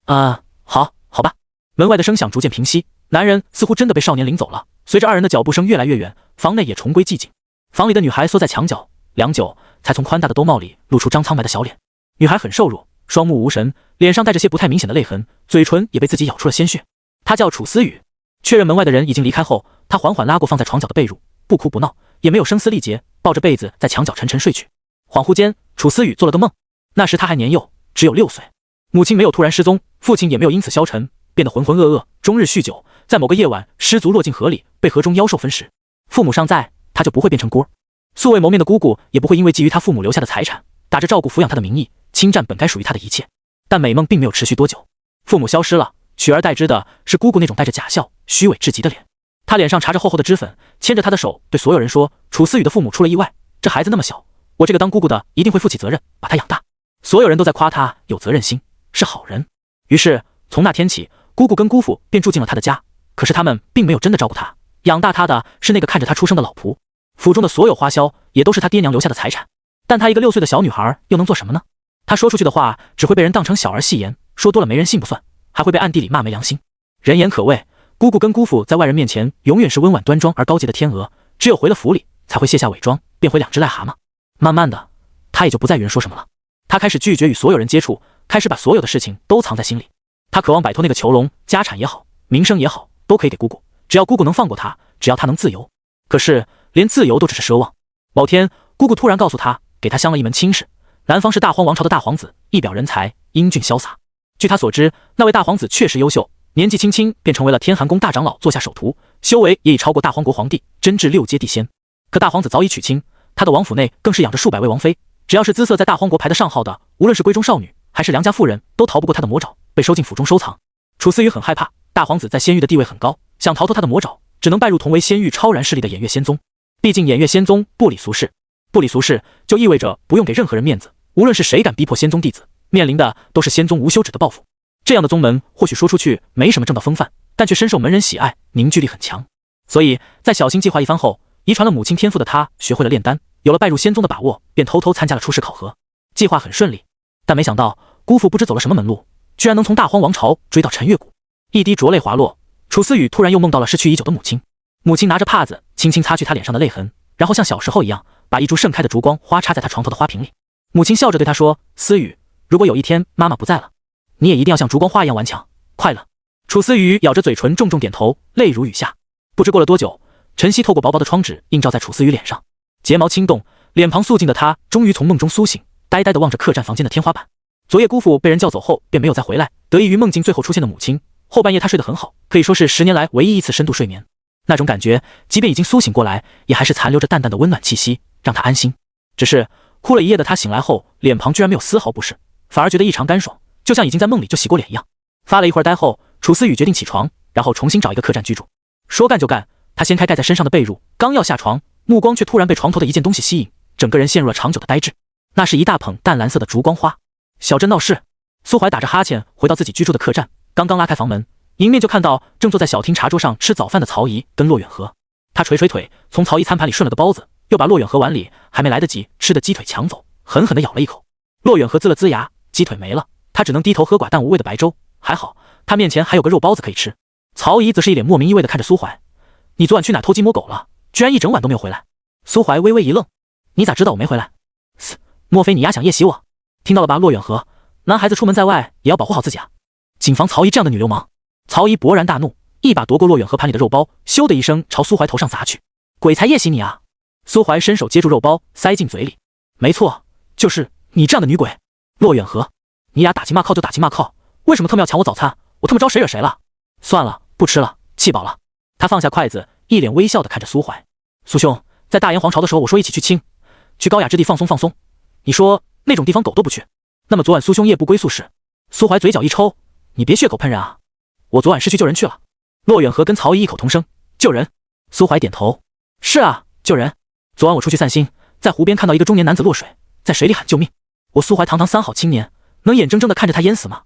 好吧。门外的声响逐渐平息，男人似乎真的被少年领走了。随着二人的脚步声越来越远，房内也重归寂静。房里的女孩缩在墙角，良久才从宽大的兜帽里露出张苍白的小脸。女孩很瘦弱，双目无神，脸上带着些不太明显的泪痕，嘴唇也被自己咬出了鲜血。她叫楚思雨。确认门外的人已经离开后，她缓缓拉过放在床角的被褥，不哭不闹，也没有声嘶力竭，抱着被子在墙角沉沉睡去。恍惚间，楚思雨做了个梦。那时她还年幼，只有6岁。母亲没有突然失踪，父亲也没有因此消沉，变得浑浑噩噩，终日酗酒，在某个夜晚失足落进河里，被河中妖兽分食。父母尚在，他就不会变成孤儿。素未谋面的姑姑也不会因为觊觎他父母留下的财产，打着照顾抚养他的名义，侵占本该属于他的一切。但美梦并没有持续多久，父母消失了，取而代之的是姑姑那种带着假笑、虚伪至极的脸。她脸上搽着厚厚的脂粉，牵着她的手对所有人说：“楚思雨的父母出了意外，这孩子那么小，我这个当姑姑的一定会负起责任，把他养大。”所有人都在夸她有责任心，是好人。于是从那天起，姑姑跟姑父便住进了他的家。可是他们并没有真的照顾他，养大他的是那个看着他出生的老仆。府中的所有花销也都是他爹娘留下的财产。但他一个6岁的小女孩又能做什么呢？他说出去的话只会被人当成小儿戏言，说多了没人信不算，还会被暗地里骂没良心。人言可畏，姑姑跟姑父在外人面前永远是温婉端庄而高洁的天鹅，只有回了府里才会卸下伪装，变回2只癞蛤蟆。慢慢的，他也就不再与人说什么了。他开始拒绝与所有人接触，开始把所有的事情都藏在心里。他渴望摆脱那个囚笼，家产也好，名声也好，都可以给姑姑，只要姑姑能放过他，只要他能自由。可是连自由都只是奢望。某天，姑姑突然告诉他，给他相了一门亲事，男方是大荒王朝的大皇子，一表人才，英俊潇洒。据他所知，那位大皇子确实优秀，年纪轻轻便成为了天寒宫大长老，做下首徒，修为也已超过大荒国皇帝，真至6阶地仙。可大皇子早已娶亲，他的王府内更是养着数百位王妃，只要是姿色在大荒国排得上号的，无论是闺中少女还是良家妇人，都逃不过他的魔爪，被收进府中收藏。楚思雨很害怕，大皇子在仙域的地位很高，想逃脱他的魔爪，只能拜入同为仙域超然势力的偃月仙宗。毕竟偃月仙宗不理俗事，不理俗事就意味着不用给任何人面子，无论是谁敢逼迫仙宗弟子，面临的都是仙宗无休止的报复。这样的宗门或许说出去没什么正道风范，但却深受门人喜爱，凝聚力很强。所以在小心计划一番后，遗传了母亲天赋的他学会了炼丹，有了拜入仙宗的把握，便偷偷参加了初试考核。计划很顺利，但没想到姑父不知走了什么门路，居然能从大荒王朝追到陈月谷。一滴浊泪滑落，楚思雨突然又梦到了失去已久的母亲。母亲拿着帕子轻轻擦去他脸上的泪痕，然后像小时候一样，把一株盛开的烛光花插在他床头的花瓶里。母亲笑着对他说：“思雨，如果有一天妈妈不在了，你也一定要像烛光花一样顽强快乐。”楚思雨咬着嘴唇重重点头，泪如雨下。不知过了多久，晨曦透过薄薄的窗纸映照在楚思雨脸上，睫毛轻动，脸庞素净的她终于从梦中苏醒，呆呆地望着客栈房间的天花板。昨夜姑父被人叫走后便没有再回来，得益于梦境最后出现的母亲，后半夜他睡得很好，可以说是10年来唯一一次深度睡眠。那种感觉，即便已经苏醒过来，也还是残留着淡淡的温暖气息，让他安心。只是哭了一夜的他醒来后，脸庞居然没有丝毫不适，反而觉得异常干爽，就像已经在梦里就洗过脸一样。发了一会儿呆后，楚思雨决定起床，然后重新找一个客栈居住。说干就干，他掀开盖在身上的被褥，刚要下床，目光却突然被床头的一件东西吸引，整个人陷入了长久的呆滞。那是一大捧淡蓝色的烛光花。小镇闹事，苏怀打着哈欠回到自己居住的客栈，刚刚拉开房门，迎面就看到正坐在小厅茶桌上吃早饭的曹姨跟骆远河。他捶捶腿，从曹姨餐盘里顺了个包子，又把骆远河碗里还没来得及吃的鸡腿抢走，狠狠地咬了一口。骆远河呲了呲牙，鸡腿没了，他只能低头喝寡淡无味的白粥。还好他面前还有个肉包子可以吃。曹姨则是一脸莫名意味地看着苏怀：“你昨晚去哪偷鸡摸狗了？居然一整晚都没有回来。”苏怀微微一愣：“你咋知道我没回来？莫非你丫想夜袭我？听到了吧，骆远河，男孩子出门在外也要保护好自己啊，谨防曹姨这样的女流氓。”曹姨勃然大怒，一把夺过骆远河盘里的肉包，咻的一声朝苏怀头上砸去。鬼才夜袭你啊！苏怀伸手接住肉包，塞进嘴里。没错，就是你这样的女鬼。骆远河，你俩打情骂俏就打情骂俏，为什么特么要抢我早餐？我他妈招谁惹谁了？算了，不吃了，气饱了。他放下筷子，一脸微笑地看着苏怀。苏兄，在大炎黄巢的时候，我说一起去清，去高雅之地放松放松，你说那种地方狗都不去。那么昨晚苏兄夜不归宿时，苏怀嘴角一抽，你别血口喷人啊！我昨晚是去救人去了。骆远河跟曹姨异口同声，救人。苏怀点头，是啊，救人。昨晚我出去散心，在湖边看到一个中年男子落水，在水里喊救命。我苏怀堂堂三好青年，能眼睁睁地看着他淹死吗？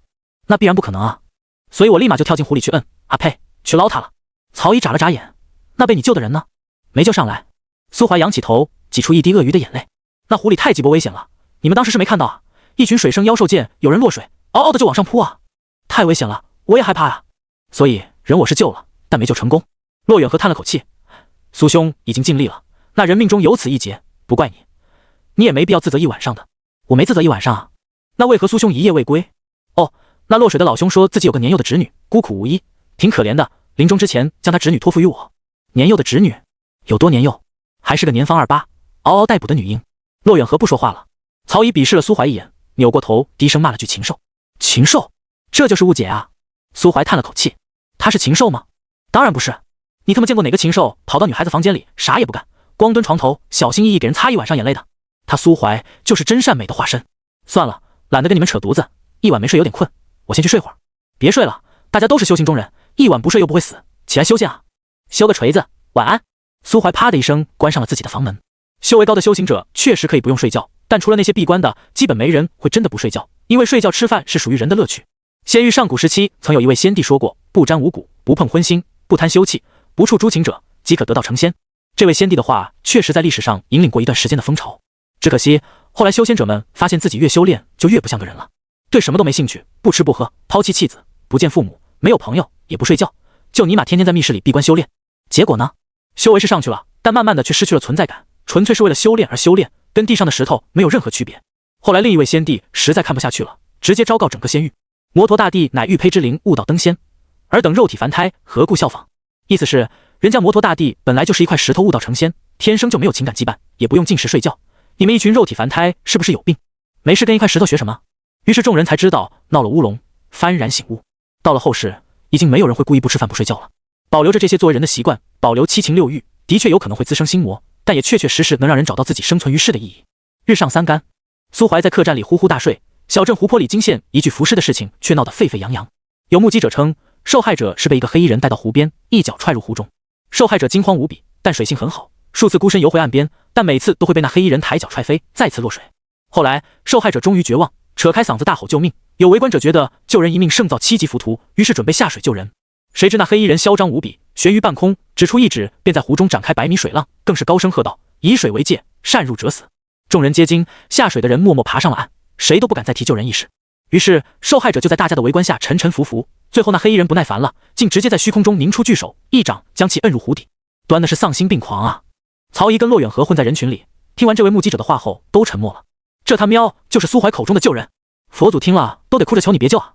那必然不可能啊！所以我立马就跳进湖里去呸，去捞他了。曹姨眨了眨眼，那被你救的人呢？没救上来。苏怀仰起头，挤出一滴鳄鱼的眼泪。那湖里太鸡波危险了，你们当时是没看到啊？一群水生妖兽见有人落水，嗷嗷的就往上扑啊！太危险了，我也害怕啊。所以人我是救了，但没救成功。骆远河叹了口气，苏兄已经尽力了，那人命中有此一劫，不怪你，你也没必要自责一晚上的。我没自责一晚上啊，那为何苏兄一夜未归？哦，那落水的老兄说自己有个年幼的侄女，孤苦无依，挺可怜的，临终之前将他侄女托付于我。年幼的侄女有多年幼？还是个年方28，嗷嗷待哺的女婴。骆远河不说话了。曹姨鄙视了苏怀一眼，扭过头低声骂了句禽兽。禽兽，这就是误解啊！苏怀叹了口气，他是禽兽吗？当然不是，你他妈见过哪个禽兽跑到女孩子房间里啥也不干，光蹲床头小心翼翼给人擦一晚上眼泪的？他苏怀就是真善美的化身。算了，懒得跟你们扯犊子，一晚没睡有点困，我先去睡会儿。别睡了，大家都是修行中人，一晚不睡又不会死，起来修仙啊！修个锤子，晚安。苏怀啪的一声关上了自己的房门。修为高的修行者确实可以不用睡觉，但除了那些闭关的，基本没人会真的不睡觉，因为睡觉吃饭是属于人的乐趣。仙域上古时期曾有一位先帝说过，不沾五谷，不碰荤腥，不贪羞气，不触诸情者，即可得道成仙。这位先帝的话确实在历史上引领过一段时间的风潮，只可惜后来修仙者们发现自己越修炼就越不像个人了，对什么都没兴趣，不吃不喝，抛妻弃子，不见父母，没有朋友，也不睡觉，就尼玛天天在密室里闭关修炼。结果呢，修为是上去了，但慢慢的却失去了存在感，纯粹是为了修炼而修炼，跟地上的石头没有任何区别。后来另一位先帝实在看不下去了，直接昭告整个仙域，摩陀大帝乃玉胚之灵，悟道登仙，尔等肉体凡胎，何故效仿？意思是人家摩陀大帝本来就是一块石头悟道成仙，天生就没有情感羁绊，也不用进食睡觉，你们一群肉体凡胎是不是有病？没事跟一块石头学什么？于是众人才知道闹了乌龙，幡然醒悟。到了后世，已经没有人会故意不吃饭不睡觉了。保留着这些作为人的习惯，保留七情六欲，的确有可能会滋生心魔，但也确确实实能让人找到自己生存于世的意义。日上三竿，苏怀在客栈里呼呼大睡，小镇湖泊里惊现一具浮尸的事情却闹得沸沸扬扬。有目击者称，受害者是被一个黑衣人带到湖边，一脚踹入湖中。受害者惊慌无比，但水性很好，数次孤身游回岸边，但每次都会被那黑衣人抬脚踹飞，再次落水。后来受害者终于绝望，扯开嗓子大吼救命。有围观者觉得救人一命胜造7级浮屠，于是准备下水救人。谁知那黑衣人嚣张无比，悬于半空，指出一指便在湖中展开100米水浪，更是高声喝道：以水为界，擅入者死。众人皆惊，下水的人默默爬上了岸，谁都不敢再提救人一事。于是受害者就在大家的围观下沉沉浮浮，最后那黑衣人不耐烦了，竟直接在虚空中凝出巨手，一掌将其摁入湖底，端的是丧心病狂啊！曹姨跟骆远河混在人群里，听完这位目击者的话后都沉默了。这他喵就是苏怀口中的救人，佛祖听了都得哭着求你别救啊！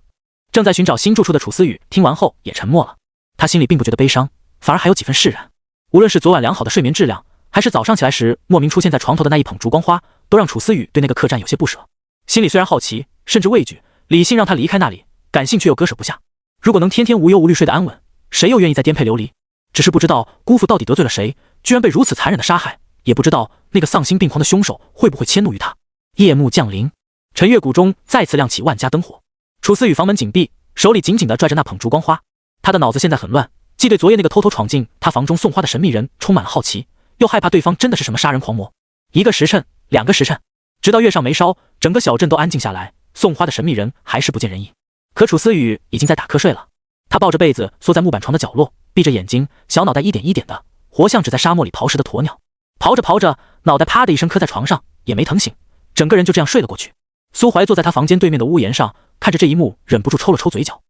正在寻找新住处的楚思雨听完后也沉默了，他心里并不觉得悲伤，反而还有几分释然。无论是昨晚良好的睡眠质量，还是早上起来时莫名出现在床头的那一捧烛光花，都让楚思雨对那个客栈有些不舍。心里虽然好奇，甚至畏惧，理性让他离开那里，感性却又割舍不下。如果能天天无忧无虑睡得安稳，谁又愿意再颠沛流离？只是不知道姑父到底得罪了谁，居然被如此残忍的杀害，也不知道那个丧心病狂的凶手会不会迁怒于他。夜幕降临，陈月谷中再次亮起万家灯火。楚思雨房门紧闭，手里紧紧地拽着那捧烛光花。他的脑子现在很乱，既对昨夜那个偷偷闯进他房中送花的神秘人充满了好奇，又害怕对方真的是什么杀人狂魔。1个时辰，2个时辰，直到月上没烧，整个小镇都安静下来，送花的神秘人还是不见人影。可楚思雨已经在打瞌睡了，他抱着被子缩在木板床的角落，闭着眼睛，小脑袋一点一点的，活像只在沙漠里刨食的鸵鸟。刨着刨着，脑袋啪的一声磕在床上，也没疼醒，整个人就这样睡了过去。苏怀坐在他房间对面的屋檐上，看着这一幕，忍不住抽了抽嘴角。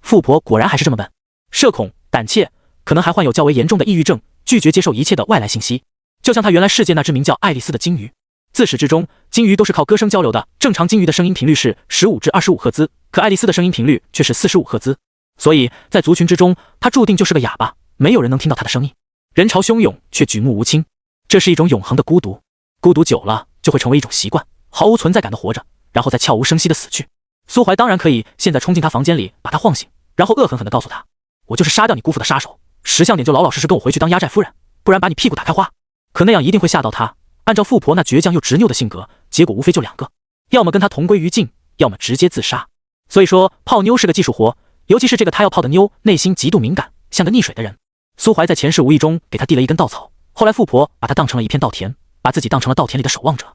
富婆果然还是这么笨，社恐、胆怯，可能还患有较为严重的抑郁症，拒绝接受一切的外来信息。就像他原来世界那只名叫爱丽丝的鲸鱼，自始至终，鲸鱼都是靠歌声交流的。正常鲸鱼的声音频率是15至25赫兹，可爱丽丝的声音频率却是45赫兹。所以在族群之中，他注定就是个哑巴，没有人能听到他的声音。人潮汹涌，却举目无亲，这是一种永恒的孤独。孤独久了，就会成为一种习惯，毫无存在感的活着，然后再悄无声息的死去。苏怀当然可以现在冲进他房间里，把他晃醒，然后恶狠狠地告诉他：我就是杀掉你姑父的杀手，识相点就老老实实跟我回去当压寨夫人，不然把你屁股打开花。可那样一定会吓到他，按照富婆那倔强又执拗的性格，结果无非就两个，要么跟他同归于尽，要么直接自杀。所以说泡妞是个技术活，尤其是这个他要泡的妞内心极度敏感，像个溺水的人。苏怀在前世无意中给他递了一根稻草，后来富婆把他当成了一片稻田，把自己当成了稻田里的守望者。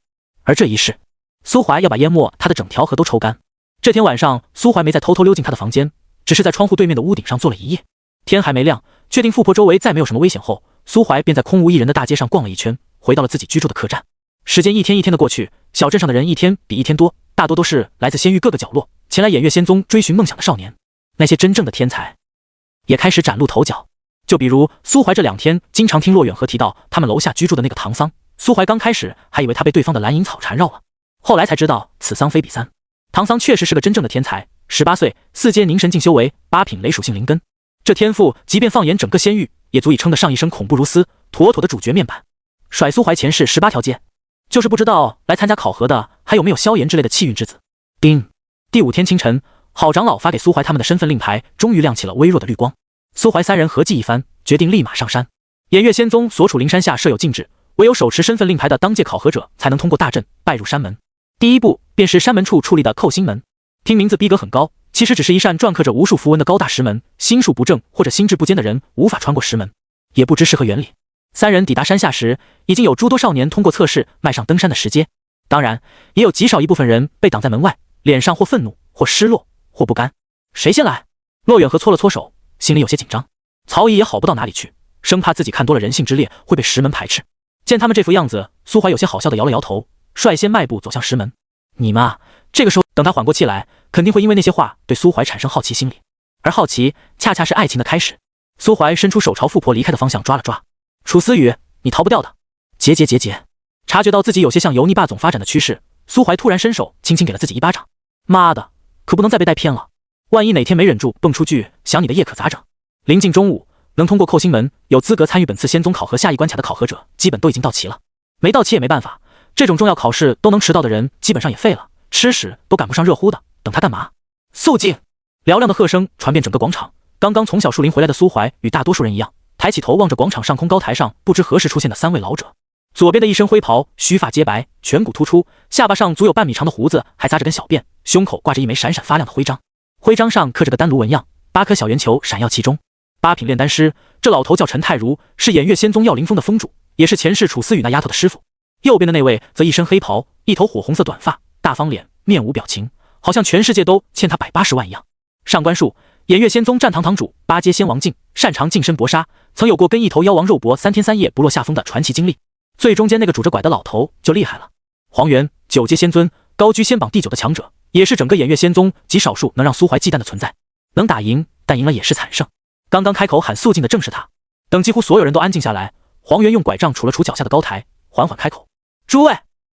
而这一世，苏怀要把淹没他的整条河都抽干。这天晚上，苏怀没再偷偷溜进他的房间，只是在窗户对面的屋顶上坐了一夜。天还没亮，确定富婆周围再没有什么危险后，苏怀便在空无一人的大街上逛了一圈，回到了自己居住的客栈。时间一天一天的过去，小镇上的人一天比一天多，大多都是来自仙域各个角落，前来偃月仙宗追寻梦想的少年。那些真正的天才也开始崭露头角。就比如苏怀这2天经常听骆远河提到他们楼下居住的那个唐桑，苏怀刚开始还以为他被对方的蓝银草缠绕了，后来才知道此桑非彼桑。唐桑确实是个真正的天才，18岁4阶凝神境修为8品雷属性灵根，这天赋即便放眼整个仙域，也足以称得上一声恐怖如斯，妥妥的主角面板。甩苏怀前世18条街，就是不知道来参加考核的还有没有萧炎之类的气运之子。叮，第5天清晨，郝长老发给苏怀他们的身份令牌终于亮起了微弱的绿光。苏怀3人合计一番，决定立马上山。偃月仙宗所处灵山下设有禁制，唯有手持身份令牌的当届考核者才能通过大阵拜入山门。第一步便是山门处矗立的扣心门，听名字逼格很高，其实只是一扇篆刻着无数符文的高大石门，心术不正或者心智不坚的人无法穿过石门，也不知是何原理。3人抵达山下时，已经有诸多少年通过测试迈上登山的石阶，当然也有极少一部分人被挡在门外，脸上或愤怒或失落或不甘。谁先来？骆远河搓了搓手，心里有些紧张。曹姨也好不到哪里去，生怕自己看多了人性之烈会被石门排斥。见他们这副样子，苏怀有些好笑的摇了摇头，率先迈步走向石门。你们啊，这个时候等他缓过气来，肯定会因为那些话对苏怀产生好奇心理，而好奇恰恰是爱情的开始。苏怀伸出手朝富婆离开的方向抓了抓。楚思雨，你逃不掉的。结。察觉到自己有些向油腻霸总发展的趋势，苏怀突然伸手轻轻给了自己一巴掌。妈的，可不能再被带偏了，万一哪天没忍住蹦出句想你的夜可咋整？临近中午，能通过扣心门有资格参与本次仙宗考核下一关卡的考核者基本都已经到齐了，没到齐也没办法，这种重要考试都能迟到的人基本上也废了，吃屎都赶不上热乎的，等他干嘛？肃静！嘹亮的喝声传遍整个广场。刚刚从小树林回来的苏怀与大多数人一样，抬起头望着广场上空高台上不知何时出现的3位老者。左边的一身灰袍，须发皆白，颧骨突出，下巴上足有半米长的胡子，还扎着根小辫，胸口挂着一枚闪闪发亮的徽章，徽章上刻着个丹炉纹样，8颗小圆球闪耀其中。8品炼丹师，这老头叫陈太如，是偃月仙宗耀灵峰的峰主，也是前世楚思雨那丫头的师傅。右边的那位则一身黑袍，一头火红色短发，大方脸，面无表情，好像全世界都欠他180万一样。上官树，偃月仙宗战堂堂主，8阶仙王境，擅长近身搏杀，曾有过跟一头妖王肉搏3天3夜不落下风的传奇经历。最中间那个拄着拐的老头就厉害了，黄元，9阶仙尊，高居仙榜第9的强者，也是整个偃月仙宗极少数能让苏怀忌惮的存在。能打赢，但赢了也是惨胜。刚刚开口喊肃静的正是他。等几乎所有人都安静下来，黄元用拐杖杵了杵脚下的高台，缓缓开口：诸位，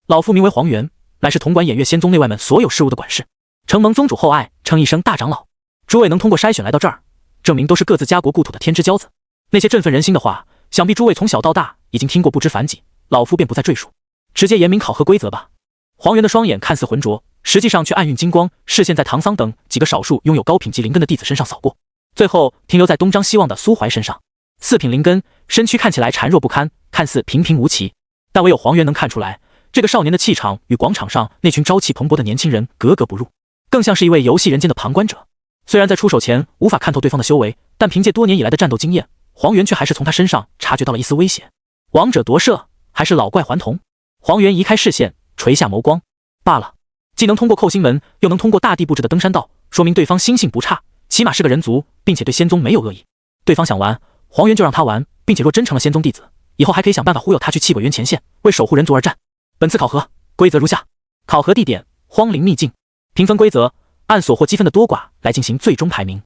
老夫名为黄元，乃是统管偃月仙宗内外们所有事务的管事，承蒙宗主厚爱，称一声大长老。诸位能通过筛选来到这儿，证明都是各自家国故土的天之骄子。那些振奋人心的话，想必诸位从小到大已经听过不知凡几，老夫便不再赘述，直接严明考核规则吧。黄元的双眼看似浑浊，实际上却暗蕴金光，视线在唐桑等几个少数拥有高品级灵根的弟子身上扫过，最后停留在东张西望的苏怀身上。4品灵根，身躯看起来孱弱不堪，看似平平无奇，但唯有黄元能看出来，这个少年的气场与广场上那群朝气蓬勃的年轻人格格不入，更像是一位游戏人间的旁观者。虽然在出手前无法看透对方的修为，但凭借多年以来的战斗经验，黄元却还是从他身上察觉到了一丝威胁。王者夺舍，还是老怪还童？黄元移开视线，垂下眸光。罢了，既能通过扣心门，又能通过大地布置的登山道，说明对方心性不差，起码是个人族，并且对仙宗没有恶意。对方想玩，黄元就让他玩，并且若真成了仙宗弟子，以后还可以想办法忽悠他去气鬼园前线，为守护人族而战。本次考核规则如下：考核地点荒陵秘境，评分规则按所获积分的多寡来进行最终排名。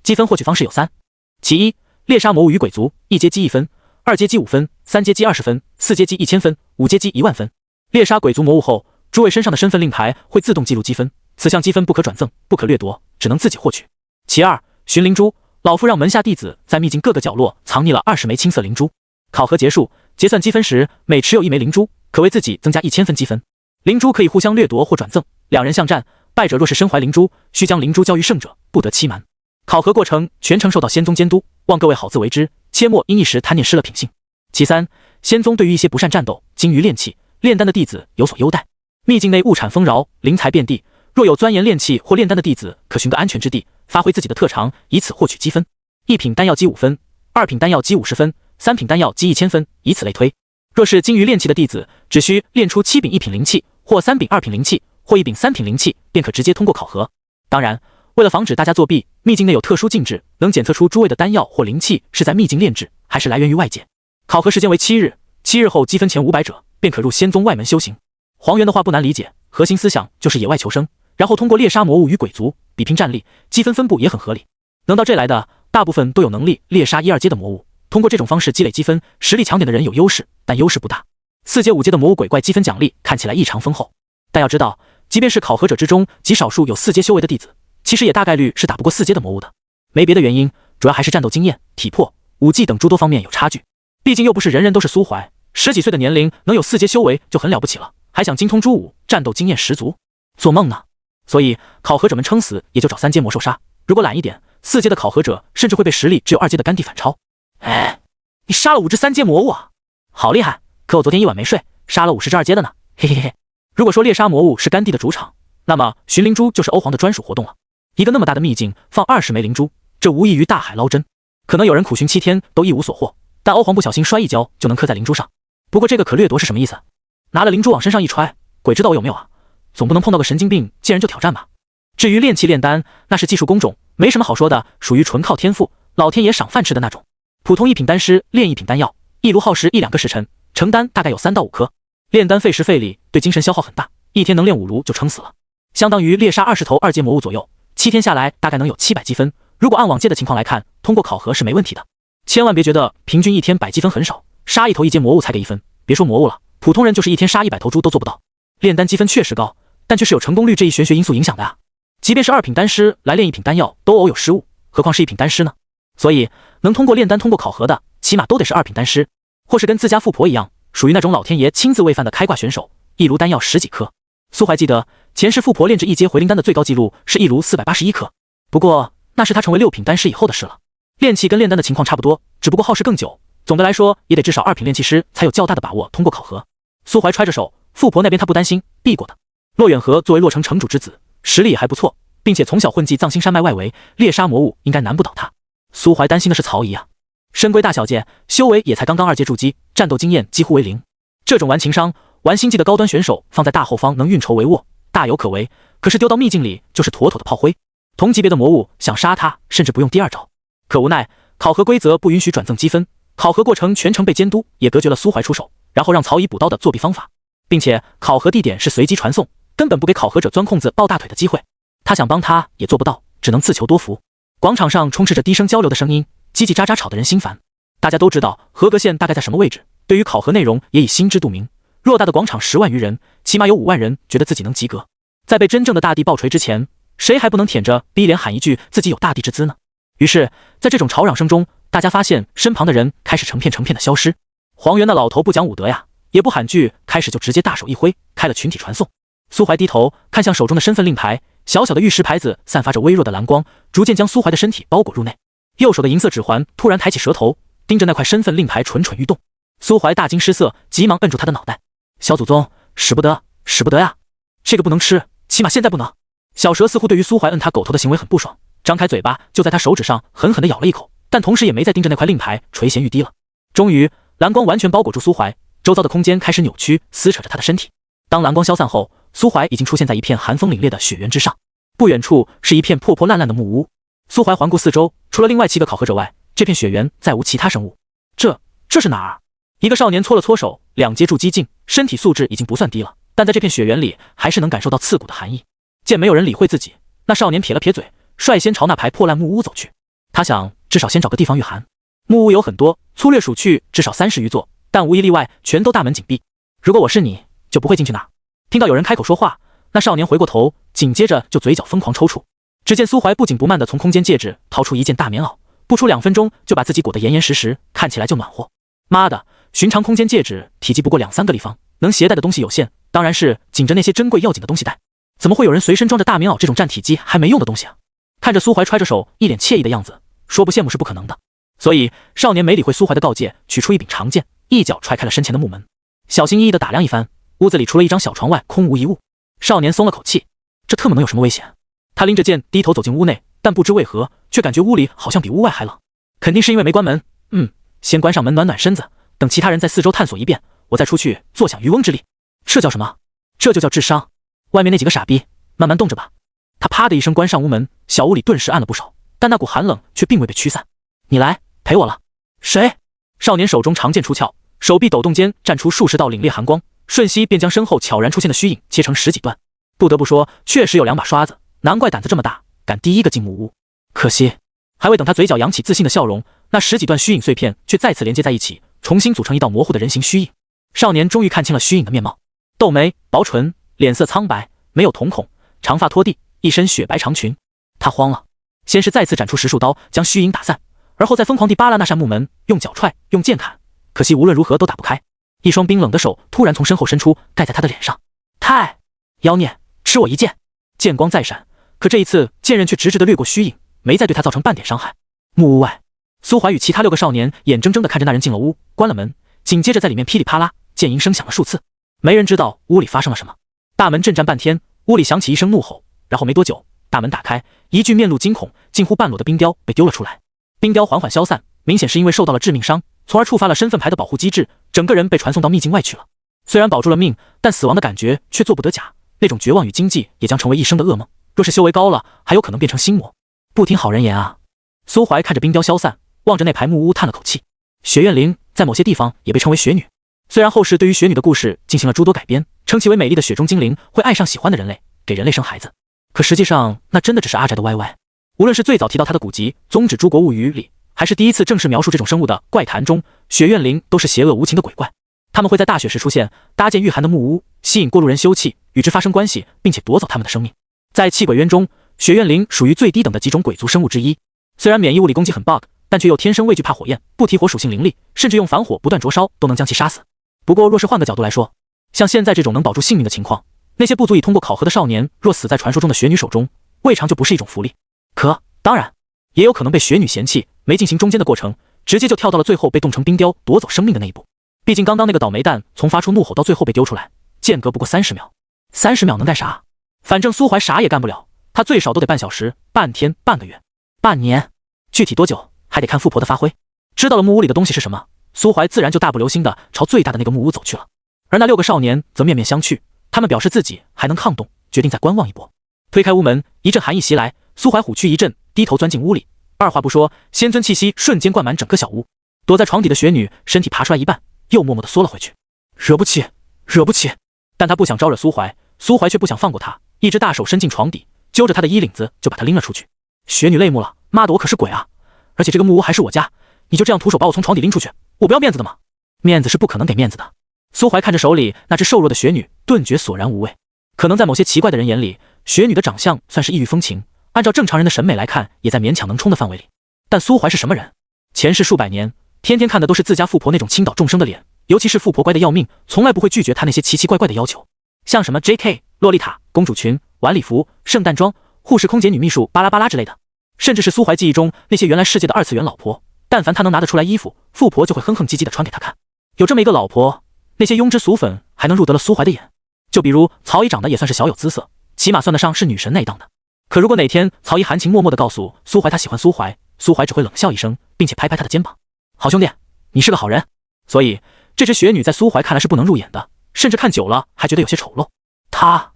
积分获取方式有3：其一，猎杀魔物与鬼族，1阶积1分，2阶积5分，3阶积20分，4阶积1000分，5阶积1万分。猎杀鬼族魔物后，诸位身上的身份令牌会自动记录积分，此项积分不可转赠，不可掠夺，只能自己获取。其二，寻灵珠，老夫让门下弟子在秘境各个角落藏匿了20枚青色灵珠。考核结束，结算积分时，每持有1枚灵珠，可为自己增加1000分积分。灵珠可以互相掠夺或转赠，两人相战，败者若是身怀灵珠，需将灵珠交于胜者，不得欺瞒。考核过程全程受到仙宗监督，望各位好自为之，切莫因一时贪念失了品性。其三，仙宗对于一些不善战斗、精于炼器、炼丹的弟子有所优待。秘境内物产丰饶，灵材遍地，若有钻研炼器或炼丹的弟子，可寻个安全之地，发挥自己的特长，以此获取积分。1品丹药积5分，2品丹药积50分，3品丹药积1000分，以此类推。若是精于炼器的弟子，只需炼出7柄1品灵器，或3柄2品灵器，或1柄3品灵器，便可直接通过考核。当然，为了防止大家作弊，秘境内有特殊禁制，能检测出诸位的丹药或灵器是在秘境炼制，还是来源于外界。考核时间为7日，7日后积分前500者，便可入仙宗外门修行。黄猿的话不难理解，核心思想就是野外求生，然后通过猎杀魔物与鬼族比拼战力，积分分布也很合理。能到这来的，大部分都有能力猎杀1、2阶的魔物，通过这种方式积累积分，实力强点的人有优势，但优势不大。4阶、5阶的魔物鬼怪积分奖励看起来异常丰厚，但要知道，即便是考核者之中极少数有4阶修为的弟子，其实也大概率是打不过4阶的魔物的。没别的原因，主要还是战斗经验、体魄、武技等诸多方面有差距。毕竟又不是人人都是苏怀，10几岁的年龄能有4阶修为就很了不起了，还想精通诸武，战斗经验十足，做梦呢！所以考核者们撑死也就找3阶魔兽杀，如果懒一点，4阶的考核者甚至会被实力只有2阶的甘地反超。哎，你杀了5只3阶魔物啊，好厉害！可我昨天一晚没睡，杀了50只2阶的呢，嘿嘿嘿。如果说猎杀魔物是甘地的主场，那么寻灵珠就是欧皇的专属活动了。一个那么大的秘境放20枚灵珠，这无异于大海捞针。可能有人苦寻7天都一无所获，但欧皇不小心摔一跤就能刻在灵珠上。不过这个可掠夺是什么意思？拿了灵珠往身上一揣，鬼知道我有没有啊？总不能碰到个神经病见人就挑战吧？至于炼器炼丹，那是技术工种，没什么好说的，属于纯靠天赋，老天爷赏饭吃的那种。普通1品丹师炼1品丹药，一炉耗时1-2个时辰，成丹大概有3到5颗。炼丹费时费力，对精神消耗很大，一天能炼5炉就撑死了，相当于猎杀20头2阶魔物左右，7天下来大概能有700积分。如果按往届的情况来看，通过考核是没问题的。千万别觉得平均一天100积分很少，杀1头1阶魔物才给1分，别说魔物了，普通人就是一天杀100头猪都做不到。炼丹积分确实高，但却是有成功率这一玄学因素影响的啊。即便是2品丹师来炼1品丹药都偶有失误，何况是1品丹师呢？所以能通过炼丹通过考核的，起码都得是2品丹师，或是跟自家富婆一样，属于那种老天爷亲自喂饭的开挂选手，一炉丹药10几颗。苏怀记得前世富婆炼制1阶回灵丹的最高纪录是一炉481颗，不过那是他成为6品丹师以后的事了。炼器跟炼丹的情况差不多，只不过耗时更久，总的来说也得至少2品炼器师才有较大的把握通过考核。苏怀揣着手，富婆那边他不担心，避过的。骆远河作为洛城城主之子，实力也还不错，并且从小混迹藏星山脉外围，猎杀魔物应该难不倒他。苏怀担心的是曹仪啊，深闺大小姐，修为也才刚刚2阶筑基，战斗经验几乎为0。这种玩情商、玩心计的高端选手放在大后方能运筹帷幄，大有可为，可是丢到秘境里就是妥妥的炮灰。同级别的魔物想杀他，甚至不用第2招。可无奈考核规则不允许转赠积分，考核过程全程被监督，也隔绝了苏怀出手，然后让曹仪补刀的作弊方法，并且考核地点是随机传送，根本不给考核者钻空子抱大腿的机会。他想帮他也做不到，只能自求多福。广场上充斥着低声交流的声音，叽叽喳喳吵得人心烦。大家都知道合格线大概在什么位置，对于考核内容也已心知肚明。偌大的广场10万余人，起码有5万人觉得自己能及格。在被真正的大帝爆锤之前，谁还不能舔着逼脸喊一句自己有大帝之资呢？于是在这种吵嚷声中，大家发现身旁的人开始成片成片的消失。黄猿那老头不讲武德呀，也不喊句开始就直接大手一挥开了群体传送。苏怀低头看向手中的身份令牌，小小的玉石牌子散发着微弱的蓝光，逐渐将苏怀的身体包裹入内。右手的银色指环突然抬起舌头，盯着那块身份令牌蠢蠢欲动。苏怀大惊失色，急忙摁住他的脑袋。小祖宗，使不得，使不得呀！这个不能吃，起码现在不能。小蛇似乎对于苏怀摁他狗头的行为很不爽，张开嘴巴就在他手指上狠狠地咬了一口，但同时也没再盯着那块令牌垂涎欲滴了。终于蓝光完全包裹住苏怀，周遭的空间开始扭曲撕扯着他的身体。当蓝光消散后，苏怀已经出现在一片寒风凛冽的雪原之上，不远处是一片破破烂烂的木屋。苏怀环顾四周，除了另外7个考核者外，这片雪原再无其他生物。这是哪儿？一个少年搓了搓手，2阶筑基境，身体素质已经不算低了，但在这片雪原里还是能感受到刺骨的寒意。见没有人理会自己，那少年撇了撇嘴，率先朝那排破烂木屋走去。他想至少先找个地方御寒。木屋有很多，粗略数去至少30余座，但无一例外全都大门紧闭。如果我是你，就不会进去那儿。听到有人开口说话，那少年回过头，紧接着就嘴角疯狂抽搐。只见苏怀不紧不慢地从空间戒指掏出一件大棉袄，不出2分钟就把自己裹得严严实实，看起来就暖和。妈的，寻常空间戒指体积不过2-3个立方，能携带的东西有限，当然是紧着那些珍贵要紧的东西带。怎么会有人随身装着大棉袄这种占体积还没用的东西啊？看着苏怀揣着手一脸惬意的样子，说不羡慕是不可能的。所以少年没理会苏怀的告诫，取出一柄长剑，一脚踹开了身前的木门，小心翼翼地打量一番，屋子里除了一张小床外空无一物。少年松了口气，这特么能有什么危险？他拎着剑低头走进屋内，但不知为何却感觉屋里好像比屋外还冷，肯定是因为没关门。先关上门暖暖身子，等其他人在四周探索一遍，我再出去坐享渔翁之利。这叫什么？这就叫智商。外面那几个傻逼慢慢冻着吧。他啪的一声关上屋门，小屋里顿时暗了不少，但那股寒冷却并未被驱散。你来陪我了。谁？少年手中长剑出鞘，手臂抖动间绽出数十道凛冽寒光，瞬息便将身后悄然出现的虚影切成10几段。不得不说，确实有2把刷子，难怪胆子这么大，敢第一个进木屋。可惜还未等他嘴角扬起自信的笑容，那10几段虚影碎片却再次连接在一起，重新组成一道模糊的人形虚影。少年终于看清了虚影的面貌，豆眉薄唇，脸色苍白，没有瞳孔，长发拖地，一身雪白长裙。他慌了，先是再次斩出10数刀将虚影打散，而后再疯狂地扒拉那扇木门，用脚踹，用剑砍，可惜无论如何都打不开。一双冰冷的手突然从身后伸出，盖在他的脸上。太妖孽，吃我一剑！剑光再闪，可这一次剑刃却直直地掠过虚影，没再对他造成半点伤害。木屋外，苏怀与其他6个少年眼睁睁地看着那人进了屋，关了门，紧接着在里面噼里啪啦剑音声响了数次。没人知道屋里发生了什么。大门震颤半天，屋里响起一声怒吼，然后没多久，大门打开，一具面露惊恐、近乎半裸的冰雕被丢了出来。冰雕缓缓消散，明显是因为受到了致命伤，从而触发了身份牌的保护机制，整个人被传送到秘境外去了。虽然保住了命，但死亡的感觉却做不得假，那种绝望与惊悸也将成为一生的噩梦。若是修为高了，还有可能变成心魔。不听好人言啊！苏怀看着冰雕消散，望着那排木屋叹了口气。雪怨灵在某些地方也被称为雪女，虽然后世对于雪女的故事进行了诸多改编，称其为美丽的雪中精灵，会爱上喜欢的人类，给人类生孩子，可实际上那真的只是阿宅的歪歪。无论是最早提到他的古籍《宗旨诸国物语》里，还是第一次正式描述这种生物的怪谈中，雪怨灵都是邪恶无情的鬼怪。他们会在大雪时出现，搭建御寒的木屋，吸引过路人休憩，与之发生关系，并且夺走他们的生命。在气鬼渊中，雪怨灵属于最低等的几种鬼族生物之一，虽然免疫物理攻击很 bug， 但却又天生畏惧怕火焰，不提火属性灵力，甚至用凡火不断灼烧都能将其杀死。不过若是换个角度来说，像现在这种能保住性命的情况，那些不足以通过考核的少年若死在传说中的雪女手中，未尝就不是一种福利。可当然也有可能被雪女嫌弃，没进行中间的过程，直接就跳到了最后被冻成冰雕夺走生命的那一步。毕竟刚刚那个倒霉蛋从发出怒吼到最后被丢出来，间隔不过30秒，30秒能干啥？反正苏怀啥也干不了，他最少都得半小时、半天、半个月、半年，具体多久还得看富婆的发挥。知道了木屋里的东西是什么，苏怀自然就大步流星的朝最大的那个木屋走去了。而那6个少年则面面相觑，他们表示自己还能抗冻，决定再观望一波。推开屋门，一阵寒意袭来，苏怀虎躯一震，低头钻进屋里，二话不说，仙尊气息瞬间灌满整个小屋。躲在床底的雪女身体爬出来一半，又默默地缩了回去。惹不起，惹不起！但他不想招惹苏怀，苏怀却不想放过他，一只大手伸进床底，揪着他的衣领子就把他拎了出去。雪女泪目了，妈的，我可是鬼啊！而且这个木屋还是我家，你就这样徒手把我从床底拎出去，我不要面子的吗？面子是不可能给面子的。苏怀看着手里那只瘦弱的雪女，顿觉索然无味。可能在某些奇怪的人眼里，雪女的长相算是异域风情，按照正常人的审美来看，也在勉强能冲的范围里。但苏怀是什么人？前世数百年，天天看的都是自家富婆那种倾倒众生的脸，尤其是富婆乖的要命，从来不会拒绝她那些奇奇怪怪的要求，像什么 JK、洛丽塔、公主裙、晚礼服、圣诞装、护士、空姐、女秘书、巴拉巴拉之类的。甚至是苏怀记忆中那些原来世界的二次元老婆，但凡他能拿得出来衣服，富婆就会哼哼唧唧的穿给他看。有这么一个老婆，那些庸脂俗粉还能入得了苏怀的眼。就比如曹姨长得也算是小有姿色，起码算得上是女神那一档的。可如果哪天曹姨含情脉脉地告诉苏怀她喜欢苏怀，苏怀只会冷笑一声，并且拍拍他的肩膀：“好兄弟，你是个好人。”所以这只雪女在苏怀看来是不能入眼的，甚至看久了还觉得有些丑陋。他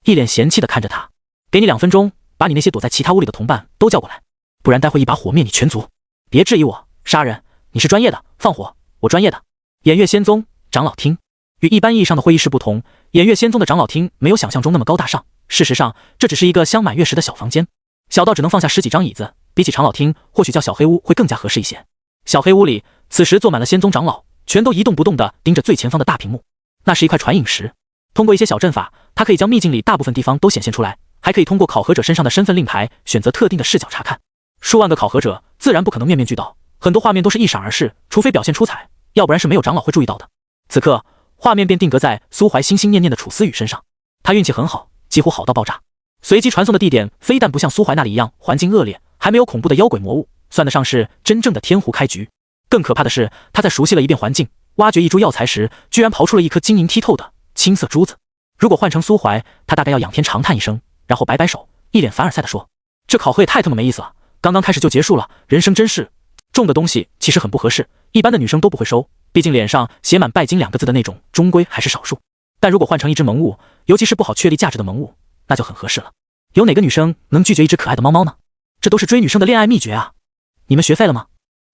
一脸嫌弃地看着他：“给你2分钟，把你那些躲在其他屋里的同伴都叫过来，不然待会一把火灭你全族。别质疑我，杀人你是专业的，放火我专业的。”偃月仙宗长老厅与一般意义上的会议室不同，偃月仙宗的长老厅没有想象中那么高大上，事实上这只是一个镶满月石的小房间，小到只能放下10几张椅子，比起长老厅或许叫小黑屋会更加合适一些。小黑屋里此时坐满了仙宗长老，全都一动不动地盯着最前方的大屏幕，那是一块传影石，通过一些小阵法，它可以将秘境里大部分地方都显现出来，还可以通过考核者身上的身份令牌选择特定的视角查看。数万个考核者自然不可能面面俱到，很多画面都是一闪而逝，除非表现出彩，要不然是没有长老会注意到的。此刻，画面便定格在苏怀心心念念的楚思雨身上。他运气很好，几乎好到爆炸。随机传送的地点非但不像苏怀那里一样环境恶劣，还没有恐怖的妖鬼魔物，算得上是真正的天胡开局。更可怕的是，他在熟悉了一遍环境，挖掘一株药材时，居然刨出了一颗晶莹剔透的青色珠子。如果换成苏怀，他大概要仰天长叹一声，然后摆摆手，一脸凡尔赛地说：“这考核也太他妈没意思了，刚刚开始就结束了，人生真是……重的东西其实很不合适，一般的女生都不会收，毕竟脸上写满拜金2个字的那种，终归还是少数。但如果换成一只萌物，尤其是不好确立价值的萌物，那就很合适了。有哪个女生能拒绝一只可爱的猫猫呢？这都是追女生的恋爱秘诀啊！你们学废了吗？”